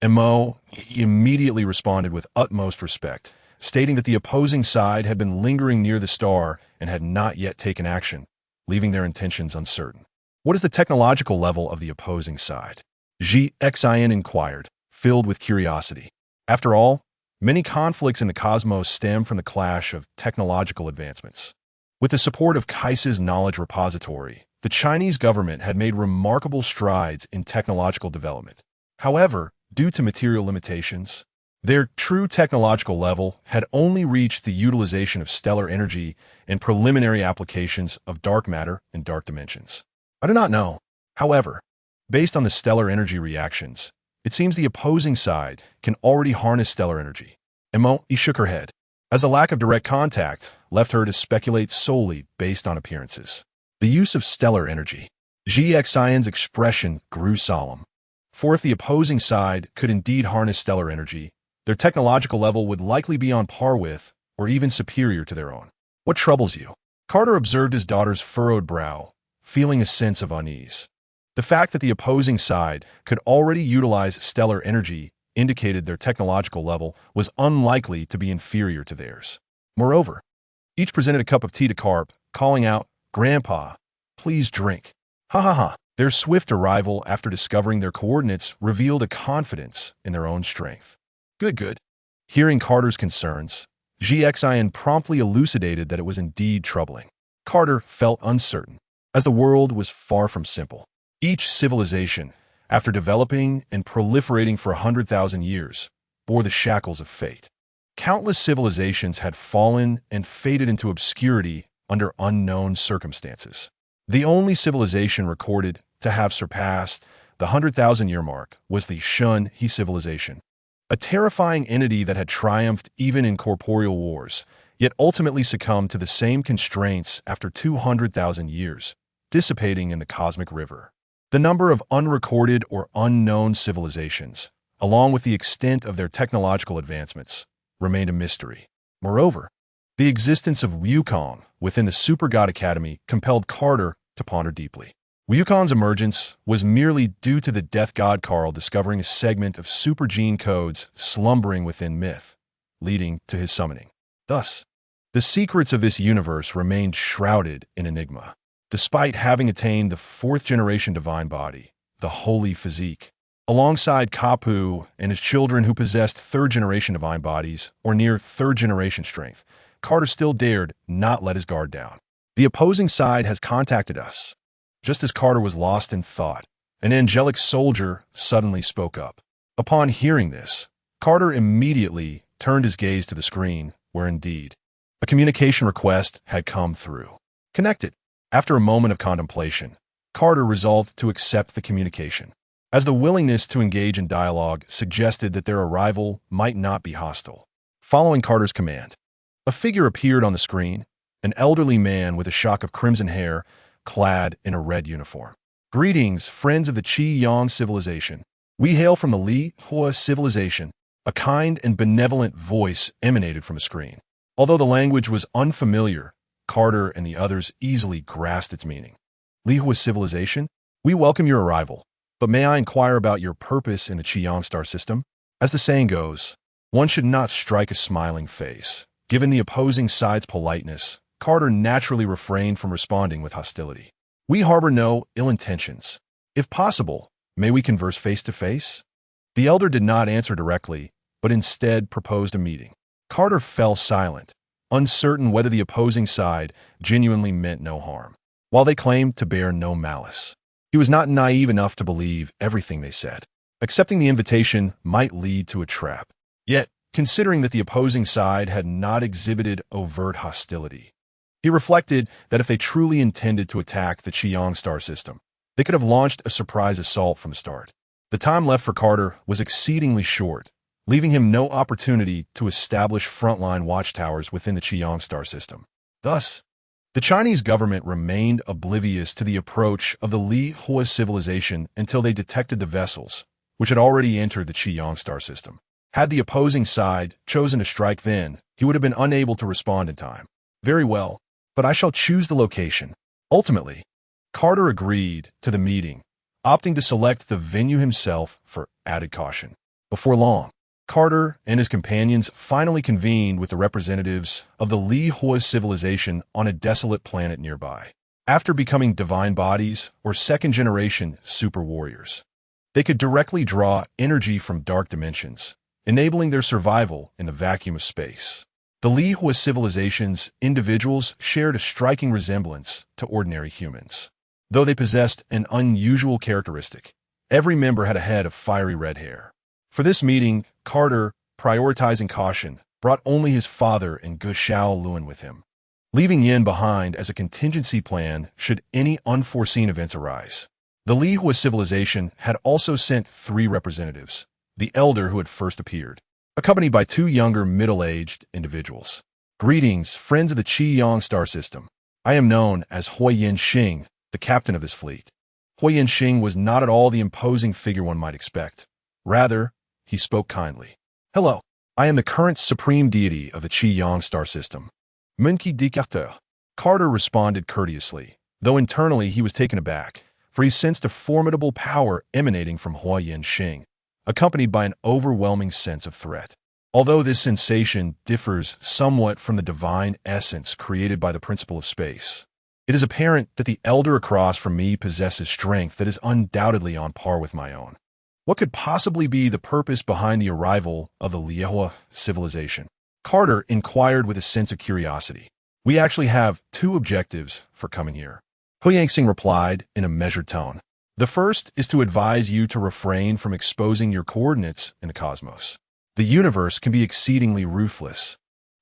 Speaker 1: Mo immediately responded with utmost respect, stating that the opposing side had been lingering near the star and had not yet taken action, leaving their intentions uncertain. What is the technological level of the opposing side? Xin inquired, filled with curiosity. After all, many conflicts in the cosmos stem from the clash of technological advancements. With the support of Kaisa's knowledge repository, the Chinese government had made remarkable strides in technological development. However, due to material limitations, their true technological level had only reached the utilization of stellar energy and preliminary applications of dark matter and dark dimensions. I do not know. However, based on the stellar energy reactions, it seems the opposing side can already harness stellar energy. He shook her head, as a lack of direct contact left her to speculate solely based on appearances. The use of stellar energy. Xin's expression grew solemn. For if the opposing side could indeed harness stellar energy, their technological level would likely be on par with, or even superior to their own. What troubles you? Carter observed his daughter's furrowed brow, feeling a sense of unease. The fact that the opposing side could already utilize stellar energy indicated their technological level was unlikely to be inferior to theirs. Moreover, each presented a cup of tea to Carp, calling out, "Grandpa, please drink." Ha ha ha. Their swift arrival after discovering their coordinates revealed a confidence in their own strength. Good. Hearing Carter's concerns, Xin promptly elucidated that it was indeed troubling. Carter felt uncertain, as the world was far from simple. Each civilization, after developing and proliferating for 100,000 years, bore the shackles of fate. Countless civilizations had fallen and faded into obscurity under unknown circumstances. The only civilization recorded to have surpassed the 100,000-year mark was the Shun-He civilization, a terrifying entity that had triumphed even in corporeal wars, yet ultimately succumbed to the same constraints after 200,000 years, dissipating in the cosmic river. The number of unrecorded or unknown civilizations, along with the extent of their technological advancements, remained a mystery. Moreover, the existence of Wukong within the Super God Academy compelled Carter to ponder deeply. Wukong's emergence was merely due to the Death God Carl discovering a segment of super gene codes slumbering within myth, leading to his summoning. Thus, the secrets of this universe remained shrouded in enigma. Despite having attained the fourth-generation divine body, the holy physique, alongside Kapu and his children who possessed third-generation divine bodies or near third-generation strength, Carter still dared not let his guard down. The opposing side has contacted us. Just as Carter was lost in thought, an angelic soldier suddenly spoke up. Upon hearing this, Carter immediately turned his gaze to the screen, where indeed, a communication request had come through. Connected. After a moment of contemplation, Carter resolved to accept the communication, as the willingness to engage in dialogue suggested that their arrival might not be hostile. Following Carter's command, a figure appeared on the screen, an elderly man with a shock of crimson hair, clad in a red uniform. "Greetings, friends of the Qi Yang civilization. We hail from the Li Hua civilization." A kind and benevolent voice emanated from the screen. Although the language was unfamiliar, Carter and the others easily grasped its meaning. "Li Hua civilization, we welcome your arrival, but may I inquire about your purpose in the Qiyang star system?" As the saying goes, one should not strike a smiling face. Given the opposing side's politeness, Carter naturally refrained from responding with hostility. "We harbor no ill intentions. If possible, may we converse face to face?" The elder did not answer directly, but instead proposed a meeting. Carter fell silent, uncertain whether the opposing side genuinely meant no harm, while they claimed to bear no malice. He was not naive enough to believe everything they said. Accepting the invitation might lead to a trap. Yet, considering that the opposing side had not exhibited overt hostility, he reflected that if they truly intended to attack the Qiyang star system, they could have launched a surprise assault from the start. The time left for Carter was exceedingly short, leaving him no opportunity to establish frontline watchtowers within the Qiyang star system. Thus, the Chinese government remained oblivious to the approach of the Li Hua civilization until they detected the vessels, which had already entered the Qiyang star system. Had the opposing side chosen to strike then, he would have been unable to respond in time. Very well, but I shall choose the location. Ultimately, Carter agreed to the meeting, opting to select the venue himself for added caution. Before long, Carter and his companions finally convened with the representatives of the Lihua civilization on a desolate planet nearby. After becoming divine bodies or second-generation super warriors, they could directly draw energy from dark dimensions, enabling their survival in the vacuum of space. The Lihua civilization's individuals shared a striking resemblance to ordinary humans. Though they possessed an unusual characteristic, every member had a head of fiery red hair. For this meeting, Carter, prioritizing caution, brought only his father and Gushao Luan with him, leaving Yin behind as a contingency plan should any unforeseen events arise. The Lihua civilization had also sent 3 representatives, the elder who had first appeared, accompanied by 2 younger middle-aged individuals. Greetings, friends of the Qi-Yang star system. I am known as Huiyin Xing, the captain of this fleet. Huiyin Xing was not at all the imposing figure one might expect. Rather, he spoke kindly. Hello, I am the current supreme deity of the Qi-Yang star system. Munki Dicarteur. Carter responded courteously, though internally he was taken aback, for he sensed a formidable power emanating from Huiyin Xing, accompanied by an overwhelming sense of threat. Although this sensation differs somewhat from the divine essence created by the principle of space, it is apparent that the elder across from me possesses strength that is undoubtedly on par with my own. What could possibly be the purpose behind the arrival of the Lihua civilization? Carter inquired with a sense of curiosity. We actually have 2 objectives for coming here. Huiyangsing replied in a measured tone. The first is to advise you to refrain from exposing your coordinates in the cosmos. The universe can be exceedingly ruthless.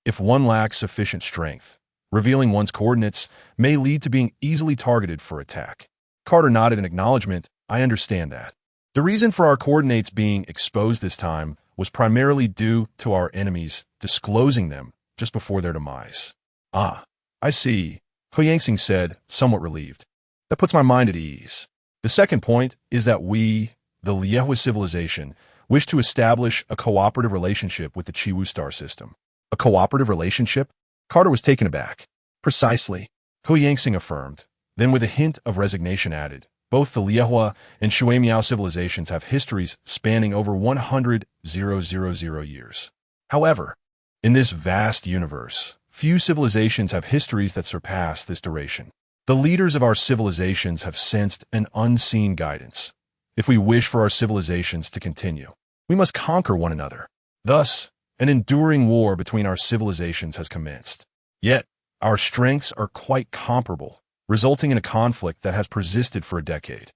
Speaker 1: If one lacks sufficient strength, revealing one's coordinates may lead to being easily targeted for attack. Carter nodded in acknowledgement. I understand that. The reason for our coordinates being exposed this time was primarily due to our enemies disclosing them just before their demise. Ah, I see, Huiyangsing said, somewhat relieved. That puts my mind at ease. The second point is that we, the Lihua civilization, wish to establish a cooperative relationship with the Chiwu star system. A cooperative relationship? Carter was taken aback. Precisely, Huiyangsing affirmed, then with a hint of resignation added. Both the Lihua and Shuemiao civilizations have histories spanning over 100,000 years. However, in this vast universe, few civilizations have histories that surpass this duration. The leaders of our civilizations have sensed an unseen guidance. If we wish for our civilizations to continue, we must conquer one another. Thus, an enduring war between our civilizations has commenced. Yet, our strengths are quite comparable, resulting in a conflict that has persisted for a decade.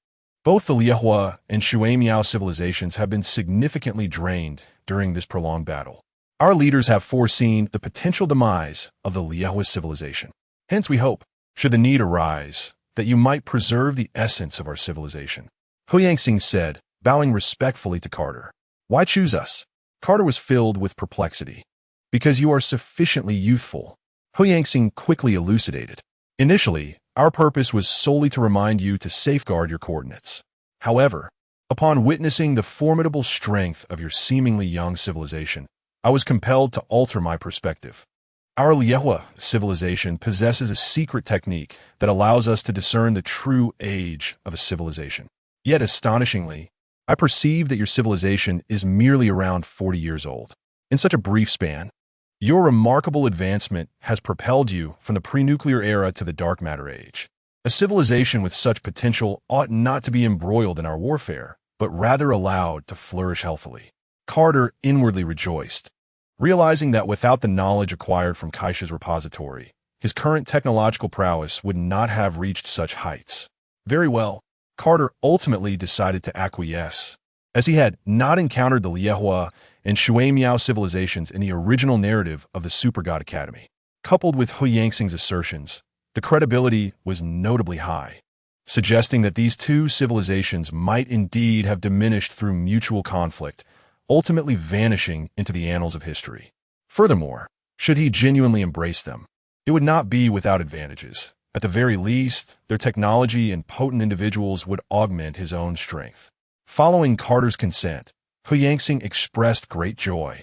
Speaker 1: Both the Lihua and Shuemiao civilizations have been significantly drained during this prolonged battle. Our leaders have foreseen the potential demise of the Lihua civilization. Hence, we hope, should the need arise, that you might preserve the essence of our civilization. Huiyangsing said, bowing respectfully to Carter. Why choose us? Carter was filled with perplexity. Because you are sufficiently youthful, Huiyangsing quickly elucidated. Initially, our purpose was solely to remind you to safeguard your coordinates. However, upon witnessing the formidable strength of your seemingly young civilization, I was compelled to alter my perspective. Our Lihua civilization possesses a secret technique that allows us to discern the true age of a civilization. Yet astonishingly, I perceive that your civilization is merely around 40 years old. In such a brief span, your remarkable advancement has propelled you from the pre-nuclear era to the dark matter age. A civilization with such potential ought not to be embroiled in our warfare, but rather allowed to flourish healthily. Carter inwardly rejoiced, realizing that without the knowledge acquired from Kaisha's repository, his current technological prowess would not have reached such heights. Very well, Carter ultimately decided to acquiesce, as he had not encountered the Lihua and Shuemiao civilizations in the original narrative of the Super God Academy. Coupled with Huiyangsing's assertions, the credibility was notably high, suggesting that these 2 civilizations might indeed have diminished through mutual conflict, ultimately vanishing into the annals of history. Furthermore, should he genuinely embrace them, it would not be without advantages. At the very least, their technology and potent individuals would augment his own strength. Following Carter's consent, Huiyangsing expressed great joy,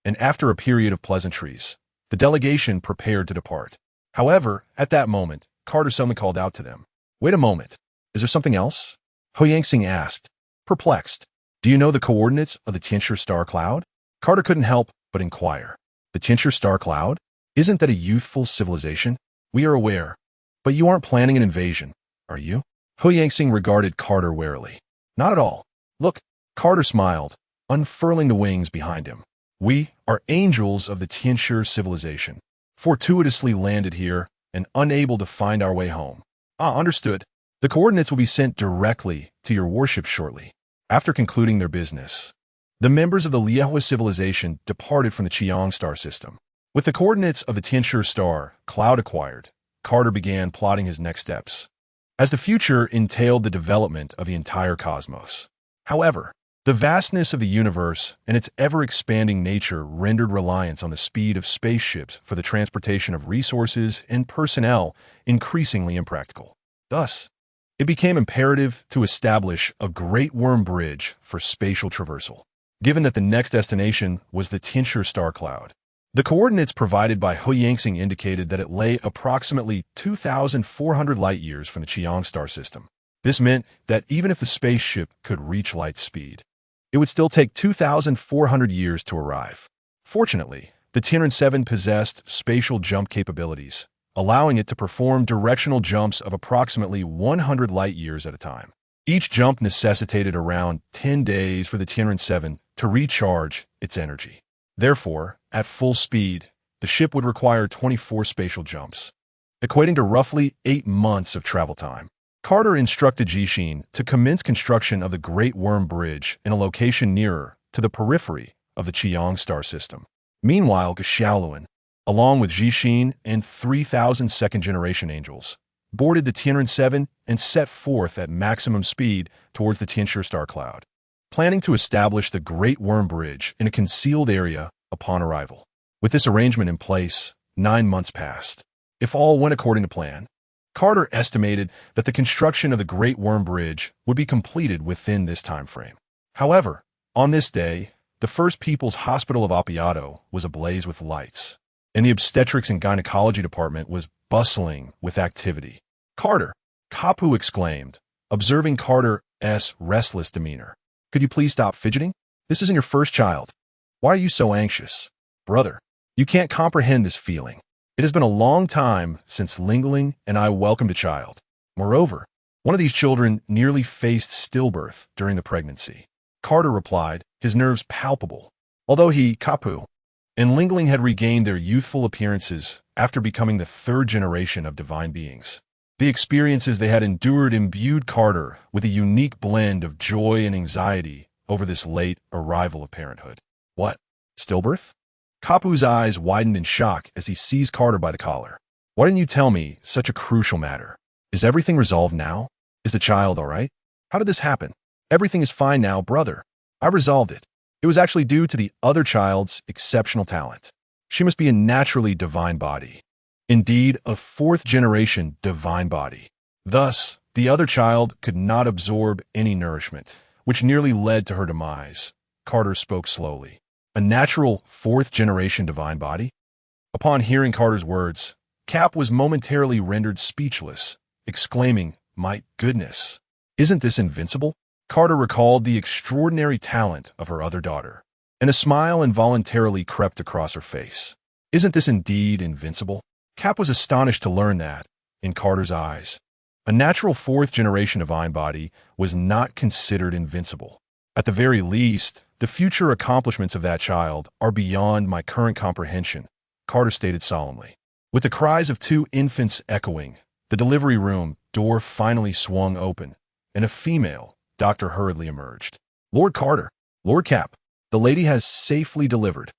Speaker 1: and after a period of pleasantries, the delegation prepared to depart. However, at that moment, Carter suddenly called out to them. Wait a moment. Is there something else? Ho Yangsing asked, perplexed. Do you know the coordinates of the Tianxia star cloud? Carter couldn't help but inquire. The Tianxia star cloud? Isn't that a youthful civilization? We are aware. But you aren't planning an invasion, are you? Ho Yangsing regarded Carter warily. Not at all. Look, Carter smiled, unfurling the wings behind him. We are angels of the Tianxia civilization, fortuitously landed here and unable to find our way home. Understood. The coordinates will be sent directly to your warship shortly. After concluding their business, the members of the Liehua civilization departed from the Qiang star system. With the coordinates of the Tianxia star cloud acquired, Carter began plotting his next steps, as the future entailed the development of the entire cosmos. However, the vastness of the universe and its ever-expanding nature rendered reliance on the speed of spaceships for the transportation of resources and personnel increasingly impractical. Thus, it became imperative to establish a Great Worm Bridge for spatial traversal, given that the next destination was the Tianxia star cloud. The coordinates provided by Ho Yangsing indicated that it lay approximately 2,400 light-years from the Qiang star system. This meant that even if the spaceship could reach light speed, it would still take 2,400 years to arrive. Fortunately, the Tianren 7 possessed spatial jump capabilities, allowing it to perform directional jumps of approximately 100 light-years at a time. Each jump necessitated around 10 days for the Tianren 7 to recharge its energy. Therefore, at full speed, the ship would require 24 spatial jumps, equating to roughly 8 months of travel time. Carter instructed Jixin to commence construction of the Great Worm Bridge in a location nearer to the periphery of the Qiang star system. Meanwhile, Xiaoluan, along with Jixin and 3,000 second-generation angels, boarded the Tianren 7 and set forth at maximum speed towards the Tianxia star cloud, planning to establish the Great Worm Bridge in a concealed area upon arrival. With this arrangement in place, 9 months passed. If all went according to plan, Carter estimated that the construction of the Great Worm Bridge would be completed within this time frame. However, on this day, the First People's Hospital of Appiato was ablaze with lights, and the obstetrics and gynecology department was bustling with activity. Carter, Kapu exclaimed, observing Carter's restless demeanor. Could you please stop fidgeting? This isn't your first child. Why are you so anxious? Brother, you can't comprehend this feeling. It has been a long time since Lingling and I welcomed a child. Moreover, one of these children nearly faced stillbirth during the pregnancy. Carter replied, his nerves palpable. Although he, Kapu, and Lingling had regained their youthful appearances after becoming the third generation of divine beings, the experiences they had endured imbued Carter with a unique blend of joy and anxiety over this late arrival of parenthood. What? Stillbirth? Kapu's eyes widened in shock as he seized Carter by the collar. Why didn't you tell me such a crucial matter? Is everything resolved now? Is the child all right? How did this happen? Everything is fine now, brother. I resolved it. It was actually due to the other child's exceptional talent. She must be a naturally divine body. Indeed, a fourth-generation divine body. Thus, the other child could not absorb any nourishment, which nearly led to her demise. Carter spoke slowly. A natural fourth-generation divine body? Upon hearing Carter's words, Cap was momentarily rendered speechless, exclaiming, "My goodness! Isn't this invincible?" Carter recalled the extraordinary talent of her other daughter, and a smile involuntarily crept across her face. Isn't this indeed invincible? Cap was astonished to learn that, in Carter's eyes, a natural fourth-generation divine body was not considered invincible. At the very least, the future accomplishments of that child are beyond my current comprehension, Carter stated solemnly. With the cries of 2 infants echoing, the delivery room door finally swung open, and a female doctor hurriedly emerged. Lord Carter, Lord Cap, the lady has safely delivered.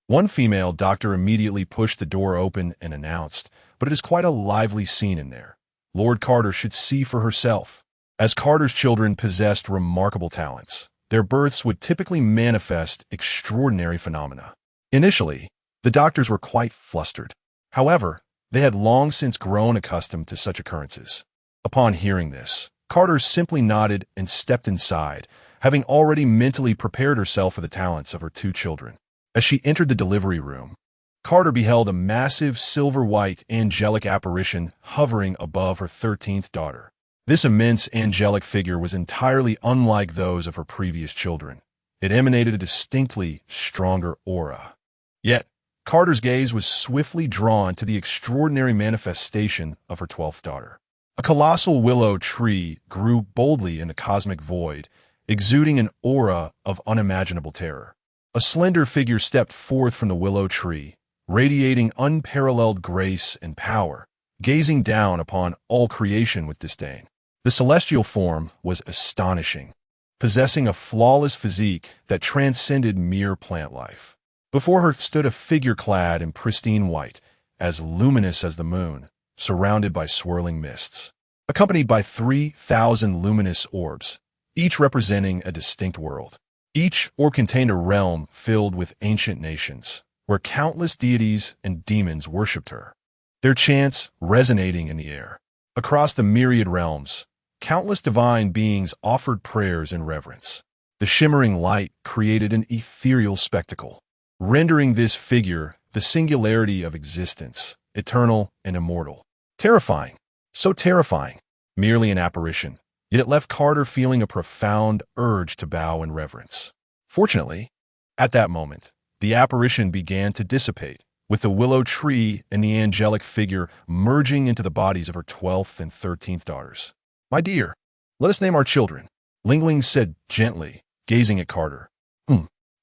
Speaker 1: One female doctor immediately pushed the door open and announced, but it is quite a lively scene in there. Lord Carter should see for herself. As Carter's children possessed remarkable talents, their births would typically manifest extraordinary phenomena. Initially, the doctors were quite flustered. However, they had long since grown accustomed to such occurrences. Upon hearing this, Carter simply nodded and stepped inside, having already mentally prepared herself for the talents of her 2 children. As she entered the delivery room, Carter beheld a massive silver-white angelic apparition hovering above her 13th daughter. This immense angelic figure was entirely unlike those of her previous children. It emanated a distinctly stronger aura. Yet, Carter's gaze was swiftly drawn to the extraordinary manifestation of her 12th daughter. A colossal willow tree grew boldly in the cosmic void, exuding an aura of unimaginable terror. A slender figure stepped forth from the willow tree, radiating unparalleled grace and power, gazing down upon all creation with disdain. The celestial form was astonishing, possessing a flawless physique that transcended mere plant life. Before her stood a figure clad in pristine white, as luminous as the moon, surrounded by swirling mists, accompanied by 3,000 luminous orbs, each representing a distinct world. Each orb contained a realm filled with ancient nations, where countless deities and demons worshipped her, their chants resonating in the air. Across the myriad realms, countless divine beings offered prayers in reverence. The shimmering light created an ethereal spectacle, rendering this figure the singularity of existence, eternal and immortal. Terrifying, so terrifying, merely an apparition, yet it left Carter feeling a profound urge to bow in reverence. Fortunately, at that moment, the apparition began to dissipate, with the willow tree and the angelic figure merging into the bodies of her 12th and 13th daughters. "My dear, let us name our children," Lingling said gently, gazing at Carter.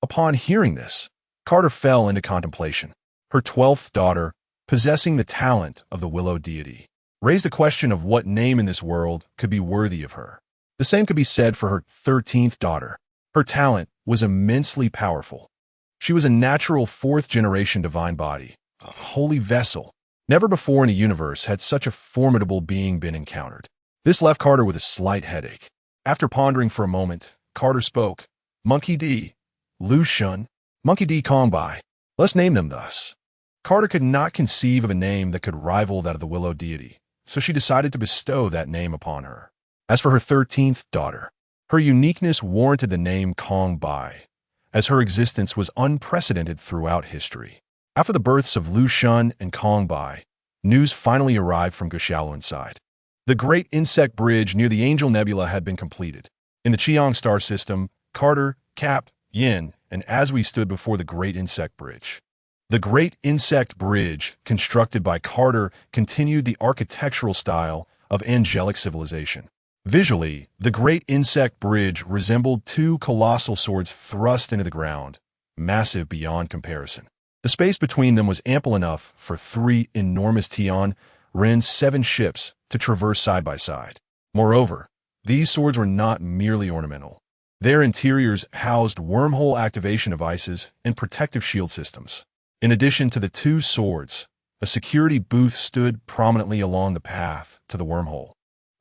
Speaker 1: Upon hearing this, Carter fell into contemplation. Her 12th daughter, possessing the talent of the willow deity, raised the question of what name in this world could be worthy of her. The same could be said for her 13th daughter. Her talent was immensely powerful. She was a natural 4th-generation divine body, a holy vessel. Never before in a universe had such a formidable being been encountered. This left Carter with a slight headache. After pondering for a moment, Carter spoke. "Monkey D, Lu Shun, Monkey D Kong Bai. Let's name them thus." Carter could not conceive of a name that could rival that of the willow deity, so she decided to bestow that name upon her. As for her 13th daughter, her uniqueness warranted the name Kong Bai, as her existence was unprecedented throughout history. After the births of Lu Shun and Kong Bai, news finally arrived from Guxiaolin's side. The Great Insect Bridge near the Angel Nebula had been completed. In the Qiang star system, Carter, Cap, Yin, and Asui stood before the Great Insect Bridge. The Great Insect Bridge, constructed by Carter, continued the architectural style of angelic civilization. Visually, the Great Insect Bridge resembled two colossal swords thrust into the ground, massive beyond comparison. The space between them was ample enough for 3 enormous Tian Ren's 7 ships to traverse side by side. Moreover, these swords were not merely ornamental. Their interiors housed wormhole activation devices and protective shield systems. In addition to the 2 swords, a security booth stood prominently along the path to the wormhole,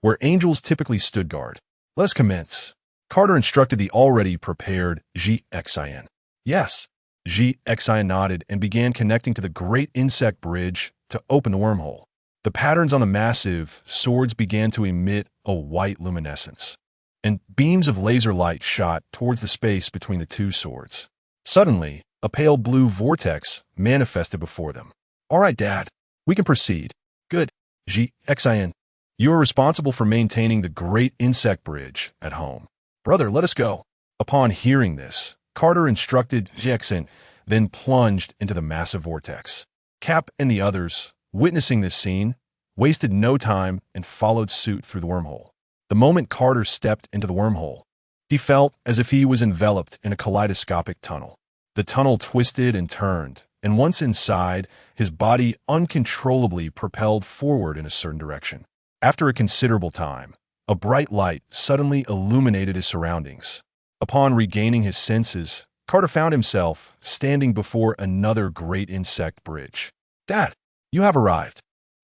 Speaker 1: where angels typically stood guard. "Let's commence," Carter instructed the already prepared Ji Xian. "Yes." Ji Xian nodded and began connecting to the Great Insect Bridge to open the wormhole. The patterns on the massive swords began to emit a white luminescence, and beams of laser light shot towards the space between the 2 swords. Suddenly, a pale blue vortex manifested before them. "All right, Dad, we can proceed." "Good, Ji Xian. You are responsible for maintaining the Great Insect Bridge at home. Brother, let us go." Upon hearing this, Carter instructed Ji Xian, then plunged into the massive vortex. Cap and the others, witnessing this scene, wasted no time and followed suit through the wormhole. The moment Carter stepped into the wormhole, he felt as if he was enveloped in a kaleidoscopic tunnel. The tunnel twisted and turned, and once inside, his body uncontrollably propelled forward in a certain direction. After a considerable time, a bright light suddenly illuminated his surroundings. Upon regaining his senses, Carter found himself standing before another Great Insect Bridge. "Dad, you have arrived."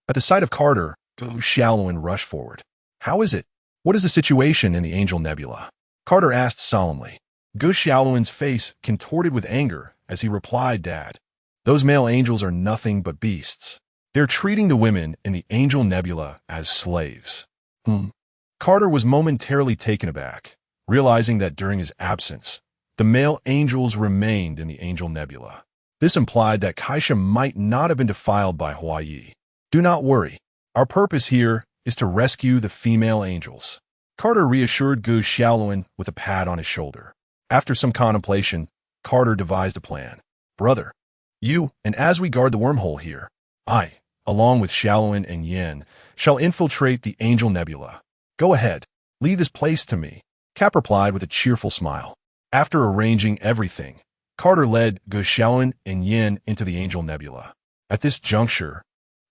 Speaker 1: At the sight of Carter, Guxiaolin rushed forward. "How is it? What is the situation in the Angel Nebula?" Carter asked solemnly. Guxiaolin's face contorted with anger as he replied, "Dad, those male angels are nothing but beasts. They're treating the women in the Angel Nebula as slaves." Carter was momentarily taken aback, realizing that during his absence, the male angels remained in the Angel Nebula. This implied that Kaisha might not have been defiled by Hua Yi. Do not worry. Our purpose here is to rescue the female angels. Carter reassured Gu Xiaoluan with a pat on his shoulder. After some contemplation, Carter devised a plan. Brother, you, and as we guard the wormhole here, I, along with Xiaoluan and Yin, shall infiltrate the Angel Nebula. Go ahead, leave this place to me, Cap replied with a cheerful smile. After arranging everything, Carter led Gu Xiaoluan and Yin into the Angel Nebula. At this juncture,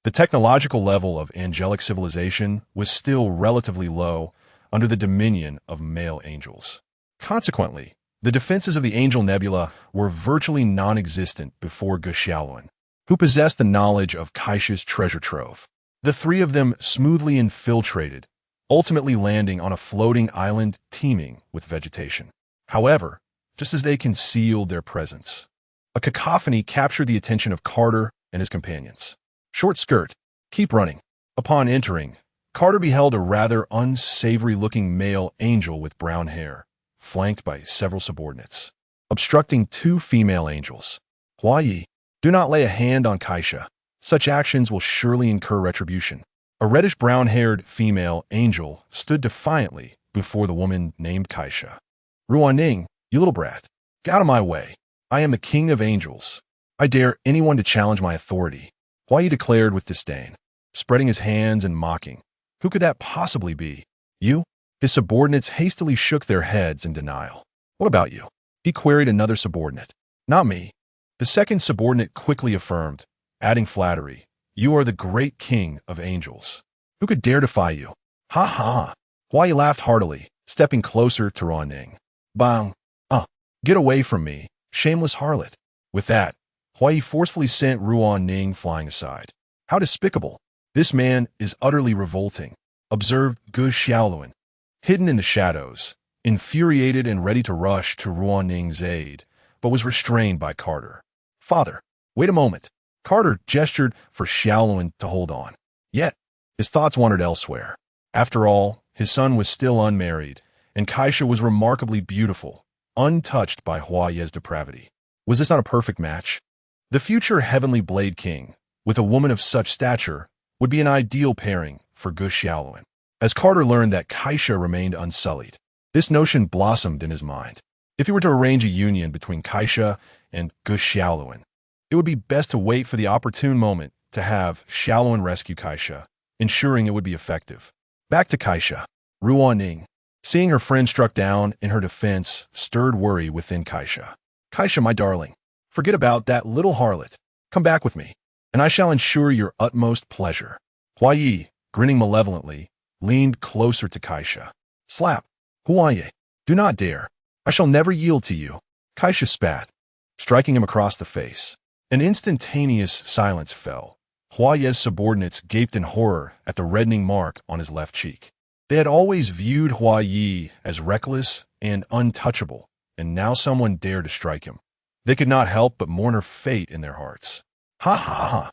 Speaker 1: the technological level of angelic civilization was still relatively low under the dominion of male angels. Consequently, the defenses of the Angel Nebula were virtually non-existent before Gu Xiaoluan, who possessed the knowledge of Kaisha's treasure trove. The three of them smoothly infiltrated, ultimately landing on a floating island teeming with vegetation. However, just as they concealed their presence, a cacophony captured the attention of Carter and his companions. Short skirt, keep running. Upon entering, Carter beheld a rather unsavory-looking male angel with brown hair, flanked by several subordinates, obstructing two female angels. Hua Yi, do not lay a hand on Kaisha. Such actions will surely incur retribution. A reddish brown-haired female angel stood defiantly before the woman named Kaisha. Ruaning, you little brat, get out of my way. I am the king of angels. I dare anyone to challenge my authority, Hua Yi declared with disdain, spreading his hands and mocking. Who could that possibly be? You? His subordinates hastily shook their heads in denial. What about you? He queried another subordinate. Not me. The second subordinate quickly affirmed, adding flattery. You are the great king of angels. Who could dare defy you? Ha ha ha. Hua Yi laughed heartily, stepping closer to Ruaning. Bang. Get away from me, shameless harlot. With that, Hua Yi forcefully sent Ruaning flying aside. How despicable. This man is utterly revolting, observed Gu Xiaoluan, hidden in the shadows, infuriated and ready to rush to Ruaning's aid, but was restrained by Carter. Father, wait a moment. Carter gestured for Xiaoluan to hold on. Yet, his thoughts wandered elsewhere. After all, his son was still unmarried, and Kaisha was remarkably beautiful, untouched by Hua Yi's depravity. Was this not a perfect match? The future Heavenly Blade King, with a woman of such stature, would be an ideal pairing for Gu Xiaoluan. As Carter learned that Kaisha remained unsullied, this notion blossomed in his mind. If he were to arrange a union between Kaisha and Gu Xiaoluan, it would be best to wait for the opportune moment to have Xiaoluan rescue Kaisha, ensuring it would be effective. Back to Kaisha. Ruaning, seeing her friend struck down in her defense, stirred worry within Kaisha. Kaisha, my darling, forget about that little harlot. Come back with me, and I shall ensure your utmost pleasure. Hua Yi, grinning malevolently, leaned closer to Kaisha. Slap. Hua Yi, do not dare. I shall never yield to you. Kaisha spat, striking him across the face. An instantaneous silence fell. Hua Yi's subordinates gaped in horror at the reddening mark on his left cheek. They had always viewed Hua Yi as reckless and untouchable, and now someone dared to strike him. They could not help but mourn her fate in their hearts. Ha ha ha!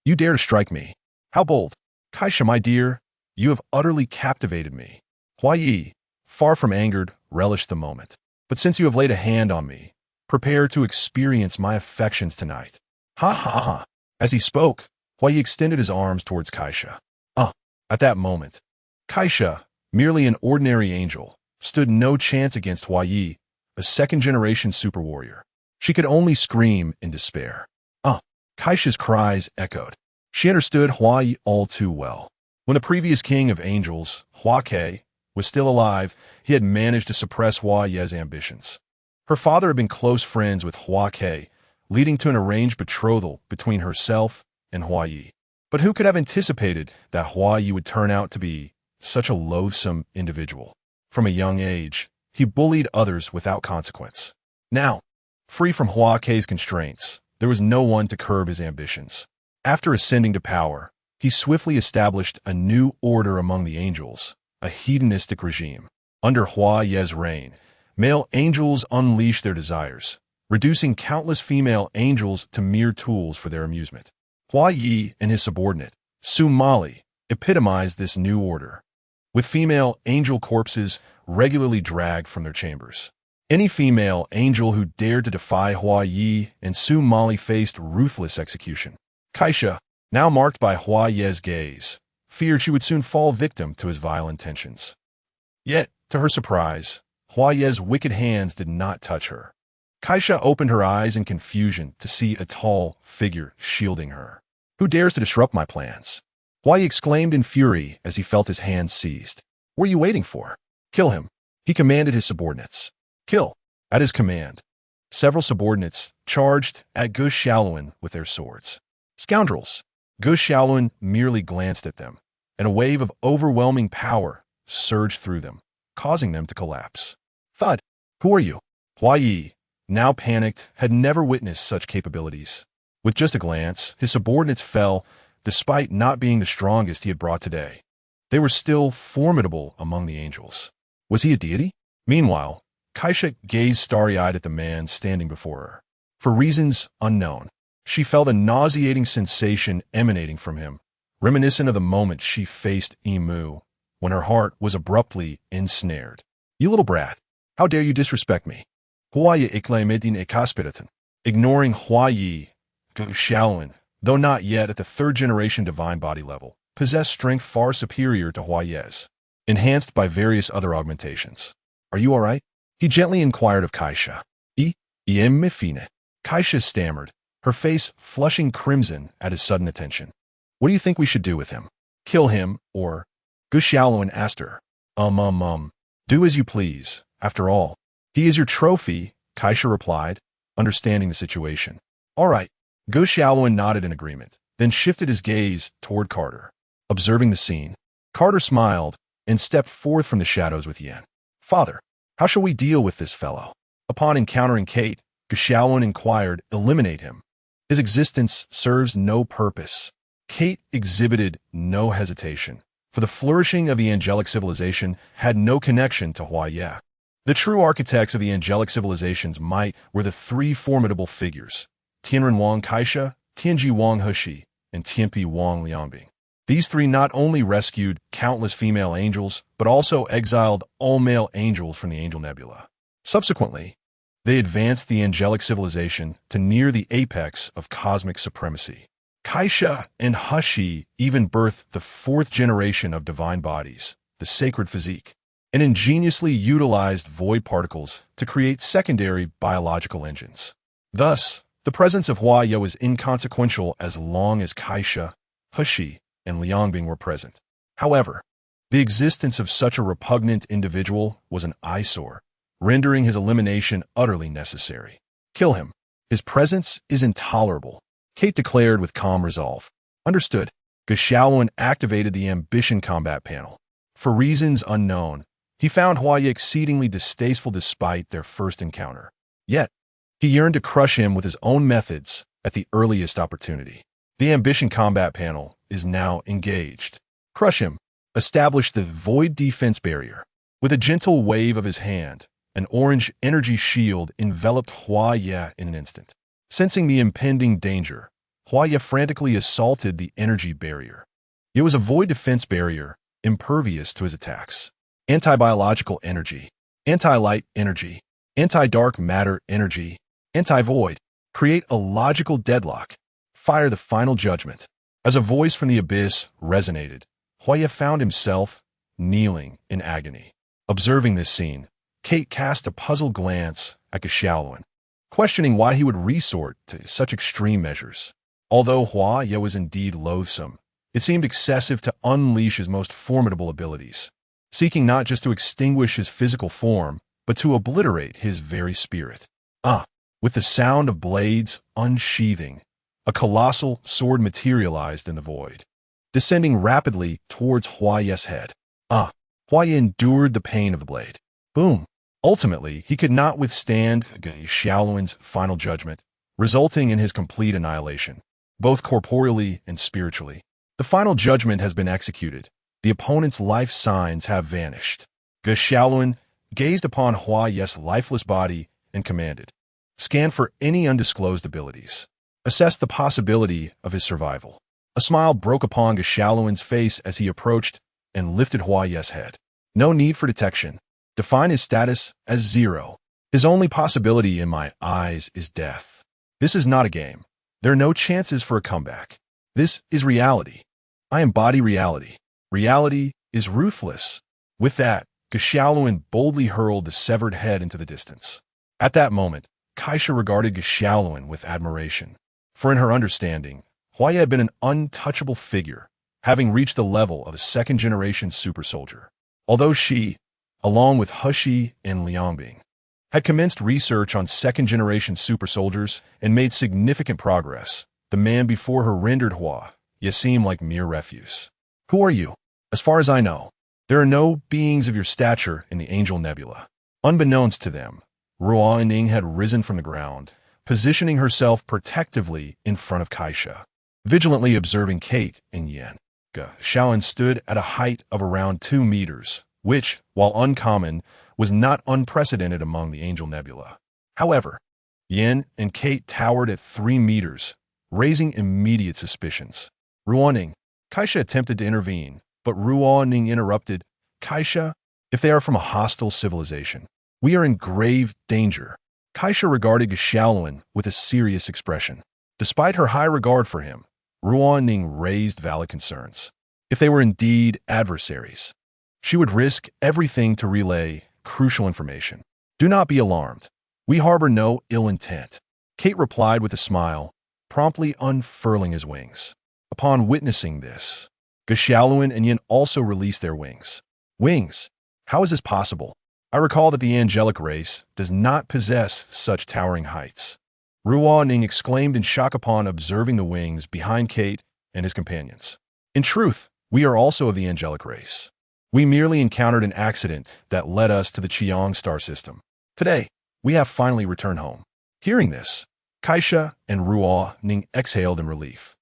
Speaker 1: You dare to strike me? How bold! Kaisha, my dear, you have utterly captivated me. Hua Yi, far from angered, relished the moment. But since you have laid a hand on me, prepare to experience my affections tonight. Ha ha ha! As he spoke, Hua Yi extended his arms towards Kaisha. At that moment, Kaisha, merely an ordinary angel, stood no chance against Hua Yi, a second-generation super warrior. She could only scream in despair. Kaisha's cries echoed. She understood Hua Yi all too well. When the previous king of angels, Hua Ke, was still alive, he had managed to suppress Hua Yi's ambitions. Her father had been close friends with Hua Ke, leading to an arranged betrothal between herself and Hua Yi. But who could have anticipated that Hua Yi would turn out to be such a loathsome individual? From a young age, he bullied others without consequence. Now, free from Hua Ke's constraints, there was no one to curb his ambitions. After ascending to power, he swiftly established a new order among the angels, a hedonistic regime. Under Hua Yi's reign, male angels unleashed their desires, reducing countless female angels to mere tools for their amusement. Hua Yi and his subordinate, Su Mali, epitomized this new order, with female angel corpses regularly dragged from their chambers. Any female angel who dared to defy Hua Yi and Su Mali faced ruthless execution. Kaisha, now marked by Hua Ye's gaze, feared she would soon fall victim to his vile intentions. Yet, to her surprise, Hua Ye's wicked hands did not touch her. Kaisha opened her eyes in confusion to see a tall figure shielding her. Who dares to disrupt my plans? Hua Yi exclaimed in fury as he felt his hands seized. What are you waiting for? Kill him, he commanded his subordinates. Kill. At his command, several subordinates charged at Gu Xiaoluan with their swords. Scoundrels! Gu Xiaoluan merely glanced at them, and a wave of overwhelming power surged through them, causing them to collapse. Thud! Who are you? Hua Yi, now panicked, had never witnessed such capabilities. With just a glance, his subordinates fell, despite not being the strongest he had brought today. They were still formidable among the angels. Was he a deity? Meanwhile, Kaisha gazed starry-eyed at the man standing before her. For reasons unknown, she felt a nauseating sensation emanating from him, reminiscent of the moment she faced Imu, when her heart was abruptly ensnared. You little brat, how dare you disrespect me? Hua Yi iklamedin ekaspiratan. Ignoring Hua Yi, Gu Xiaoluan, though not yet at the third-generation divine body level, possessed strength far superior to Hua Ye's, enhanced by various other augmentations. Are you all right? He gently inquired of Kaisha. Mifine. Kaisha stammered, her face flushing crimson at his sudden attention. What do you think we should do with him? Kill him, or? Gu Xiaoluan asked her. Do as you please. After all, he is your trophy, Kaisha replied, understanding the situation. All right. Gu Xiaoluan nodded in agreement, then shifted his gaze toward Carter. Observing the scene, Carter smiled and stepped forth from the shadows with Yen. Father, how shall we deal with this fellow? Upon encountering Kate, Gu Xiaoluan inquired, eliminate him. His existence serves no purpose. Kate exhibited no hesitation, for the flourishing of the angelic civilization had no connection to Hua Ye. The true architects of the angelic civilization's might were the three formidable figures, Tianren Wang Kaisha, Tianji Wang Heshi, and Tianpi Wang Liangbing. These three not only rescued countless female angels, but also exiled all male angels from the Angel Nebula. Subsequently, they advanced the angelic civilization to near the apex of cosmic supremacy. Kaisha and Heshi even birthed the fourth generation of divine bodies, the sacred physique, and ingeniously utilized void particles to create secondary biological engines. Thus, the presence of Hua Ye was inconsequential as long as Kaisha, Heshi, and Liangbing were present. However, the existence of such a repugnant individual was an eyesore, rendering his elimination utterly necessary. Kill him. His presence is intolerable, Kate declared with calm resolve. Understood. Gu Xiaoluan activated the ambition combat panel. For reasons unknown, he found Hua Ye exceedingly distasteful despite their first encounter. Yet, he yearned to crush him with his own methods at the earliest opportunity. The ambition combat panel is now engaged. Crush him. Establish the void defense barrier. With a gentle wave of his hand, an orange energy shield enveloped Hua Ye in an instant. Sensing the impending danger, Hua Ye frantically assaulted the energy barrier. It was a void defense barrier, impervious to his attacks. Anti-biological energy, anti-light energy, anti-dark matter energy, anti-void. Create a logical deadlock. Fire the final judgment. As a voice from the abyss resonated, Hua Ye found himself kneeling in agony. Observing this scene, Kate cast a puzzled glance at Gu Xiaoluan, questioning why he would resort to such extreme measures. Although Hua Ye was indeed loathsome, it seemed excessive to unleash his most formidable abilities, seeking not just to extinguish his physical form, but to obliterate his very spirit. With the sound of blades unsheathing, a colossal sword materialized in the void, descending rapidly towards Hua Ye's head. Hua Ye endured the pain of the blade. Boom! Ultimately, he could not withstand Gu Xiaoluan's final judgment, resulting in his complete annihilation, both corporeally and spiritually. The final judgment has been executed. The opponent's life signs have vanished. Gu Xiaoluan gazed upon Hua Ye's lifeless body and commanded, scan for any undisclosed abilities. Assess the possibility of his survival. A smile broke upon Gu Xiaoluan's face as he approached and lifted Hua Ye's head. No need for detection. Define his status as 0. His only possibility in my eyes is death. This is not a game. There are no chances for a comeback. This is reality. I embody reality. Reality is ruthless. With that, Xiaoluan boldly hurled the severed head into the distance. At that moment, Kaisha regarded Xiaoluan with admiration. For in her understanding, Huai had been an untouchable figure, having reached the level of a second-generation super soldier. Although she, along with Hushi and Liangbing, had commenced research on second-generation super soldiers and made significant progress, the man before her rendered Hua seemed like mere refuse. Who are you? As far as I know, there are no beings of your stature in the Angel Nebula. Unbeknownst to them, Ruo Ning had risen from the ground, positioning herself protectively in front of Kaisha, vigilantly observing Kate and Yen. Xiaolin stood at a height of around 2 meters, which, while uncommon, was not unprecedented among the Angel Nebula. However, Yen and Kate towered at 3 meters, raising immediate suspicions. Ruoning, Kaisha attempted to intervene, but Ruoning interrupted. Kaisha, if they are from a hostile civilization, we are in grave danger. Kaisha regarded Xiaoluan with a serious expression. Despite her high regard for him, Ruoning raised valid concerns. If they were indeed adversaries, she would risk everything to relay crucial information. Do not be alarmed. We harbor no ill intent. Kate replied with a smile, promptly unfurling his wings. Upon witnessing this, Xiaoluan and Yin also released their wings. Wings? How is this possible? I recall that the angelic race does not possess such towering heights. Ruo Ning exclaimed in shock upon observing the wings behind Kate and his companions. In truth, we are also of the angelic race. We merely encountered an accident that led us to the Qiang star system. Today, we have finally returned home. Hearing this, Kaisha and Ruo Ning exhaled in relief,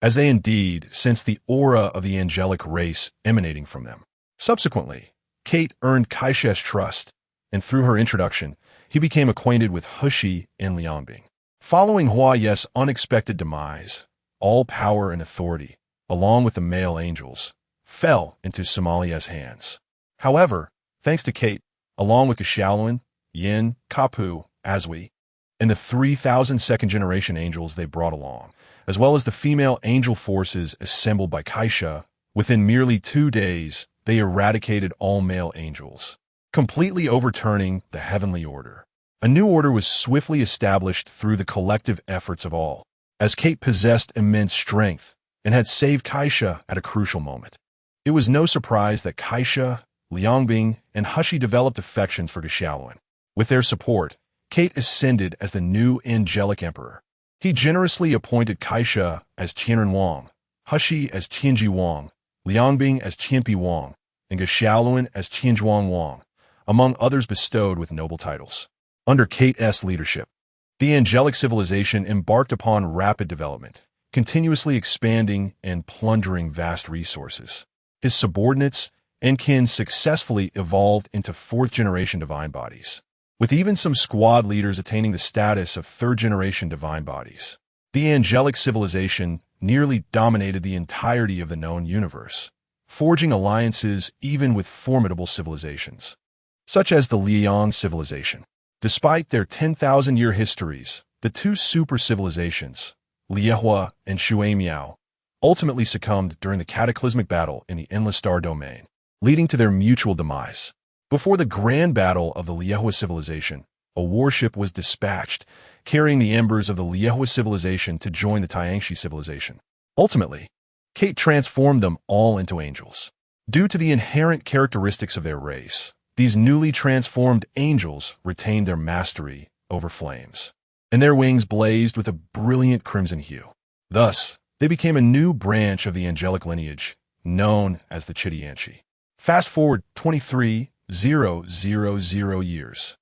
Speaker 1: as they indeed sensed the aura of the angelic race emanating from them. Subsequently, Kate earned Kaisha's trust, and through her introduction, he became acquainted with Hushi and Liangbing. Following Huaye's unexpected demise, all power and authority, along with the male angels, fell into Somalia's hands. However, thanks to Kate, along with Xiaoluan, Yin, Kapu, Azui, and the 3,000 second-generation angels they brought along, as well as the female angel forces assembled by Kaisha, within merely 2 days, they eradicated all male angels, completely overturning the heavenly order. A new order was swiftly established through the collective efforts of all, as Kate possessed immense strength and had saved Kaisha at a crucial moment. It was no surprise that Kaisha, Liangbing, and Hushi developed affections for Xiaoluan. With their support, Kate ascended as the new angelic emperor. He generously appointed Kaisha as Qianren Wang, Hushi as Qianji Wang, Liangbing as Qianpi Wang, and Xiaoluan as Qianzhuang Wang, among others bestowed with noble titles. Under Kate's leadership, the angelic civilization embarked upon rapid development, continuously expanding and plundering vast resources. His subordinates and kin successfully evolved into 4th-generation divine bodies, with even some squad leaders attaining the status of 3rd-generation divine bodies. The angelic civilization nearly dominated the entirety of the known universe, forging alliances even with formidable civilizations, such as the Liang civilization. Despite their 10,000-year histories, the 2 super civilizations, Liehua and Shuemiao, ultimately succumbed during the cataclysmic battle in the Endless Star Domain, leading to their mutual demise. Before the grand battle of the Liehua civilization, a warship was dispatched, carrying the embers of the Liehua civilization to join the Tiangshi civilization. Ultimately, Kate transformed them all into angels. Due to the inherent characteristics of their race, these newly transformed angels retained their mastery over flames, and their wings blazed with a brilliant crimson hue. Thus, they became a new branch of the angelic lineage, known as the Chidianshi. Fast forward 23,000 years.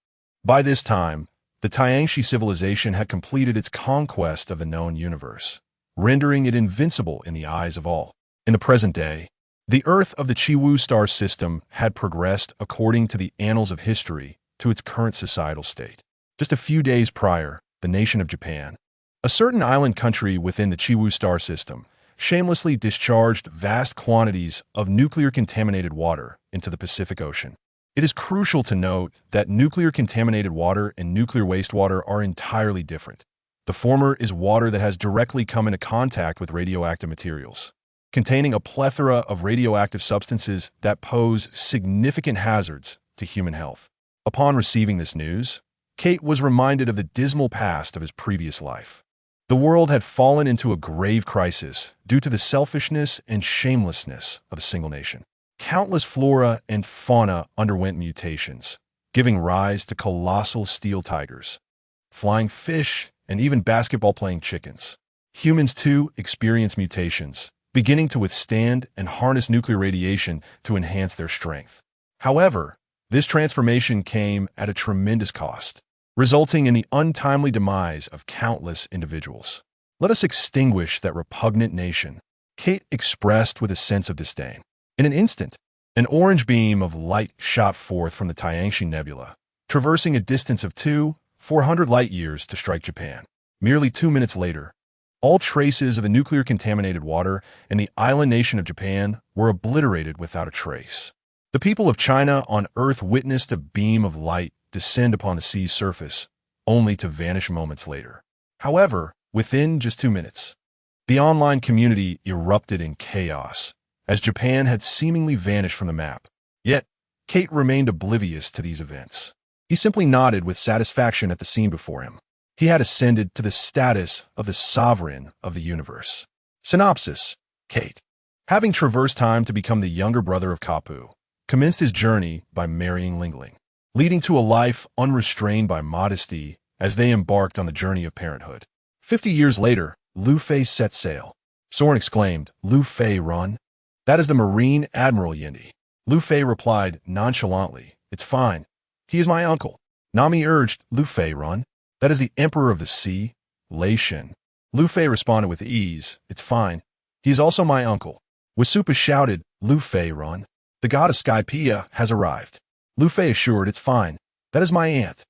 Speaker 1: By this time, the Tiangshi civilization had completed its conquest of the known universe, rendering it invincible in the eyes of all. In the present day, the Earth of the Chiwu star system had progressed according to the annals of history to its current societal state. Just a few days prior, the nation of Japan, a certain island country within the Chiwu star system, shamelessly discharged vast quantities of nuclear-contaminated water into the Pacific Ocean. It is crucial to note that nuclear-contaminated water and nuclear wastewater are entirely different. The former is water that has directly come into contact with radioactive materials, containing a plethora of radioactive substances that pose significant hazards to human health. Upon receiving this news, Kate was reminded of the dismal past of his previous life. The world had fallen into a grave crisis due to the selfishness and shamelessness of a single nation. Countless flora and fauna underwent mutations, giving rise to colossal steel tigers, flying fish, and even basketball-playing chickens. Humans, too, experienced mutations, beginning to withstand and harness nuclear radiation to enhance their strength. However, this transformation came at a tremendous cost, resulting in the untimely demise of countless individuals. "Let us extinguish that repugnant nation," Kate expressed with a sense of disdain. In an instant, an orange beam of light shot forth from the Tianxi Nebula, traversing a distance of 400 light-years to strike Japan. Merely 2 minutes later, all traces of the nuclear-contaminated water in the island nation of Japan were obliterated without a trace. The people of China on Earth witnessed a beam of light descend upon the sea's surface, only to vanish moments later. However, within just 2 minutes, the online community erupted in chaos, as Japan had seemingly vanished from the map. Yet, Kate remained oblivious to these events. He simply nodded with satisfaction at the scene before him. He had ascended to the status of the sovereign of the universe. Synopsis: Kate, having traversed time to become the younger brother of Kapu, commenced his journey by marrying Lingling, leading to a life unrestrained by modesty as they embarked on the journey of parenthood. 50 years later, Luffy set sail. Soren exclaimed, "Luffy, run? That is the Marine Admiral Entei." Luffy replied nonchalantly, "It's fine. He is my uncle." Nami urged, "Luffy, run. That is the Emperor of the Sea, Lei Shin." Luffy responded with ease, "It's fine. He is also my uncle." Usopp shouted, "Luffy, run. The god of Skypiea has arrived." Luffy assured, "It's fine. That is my aunt,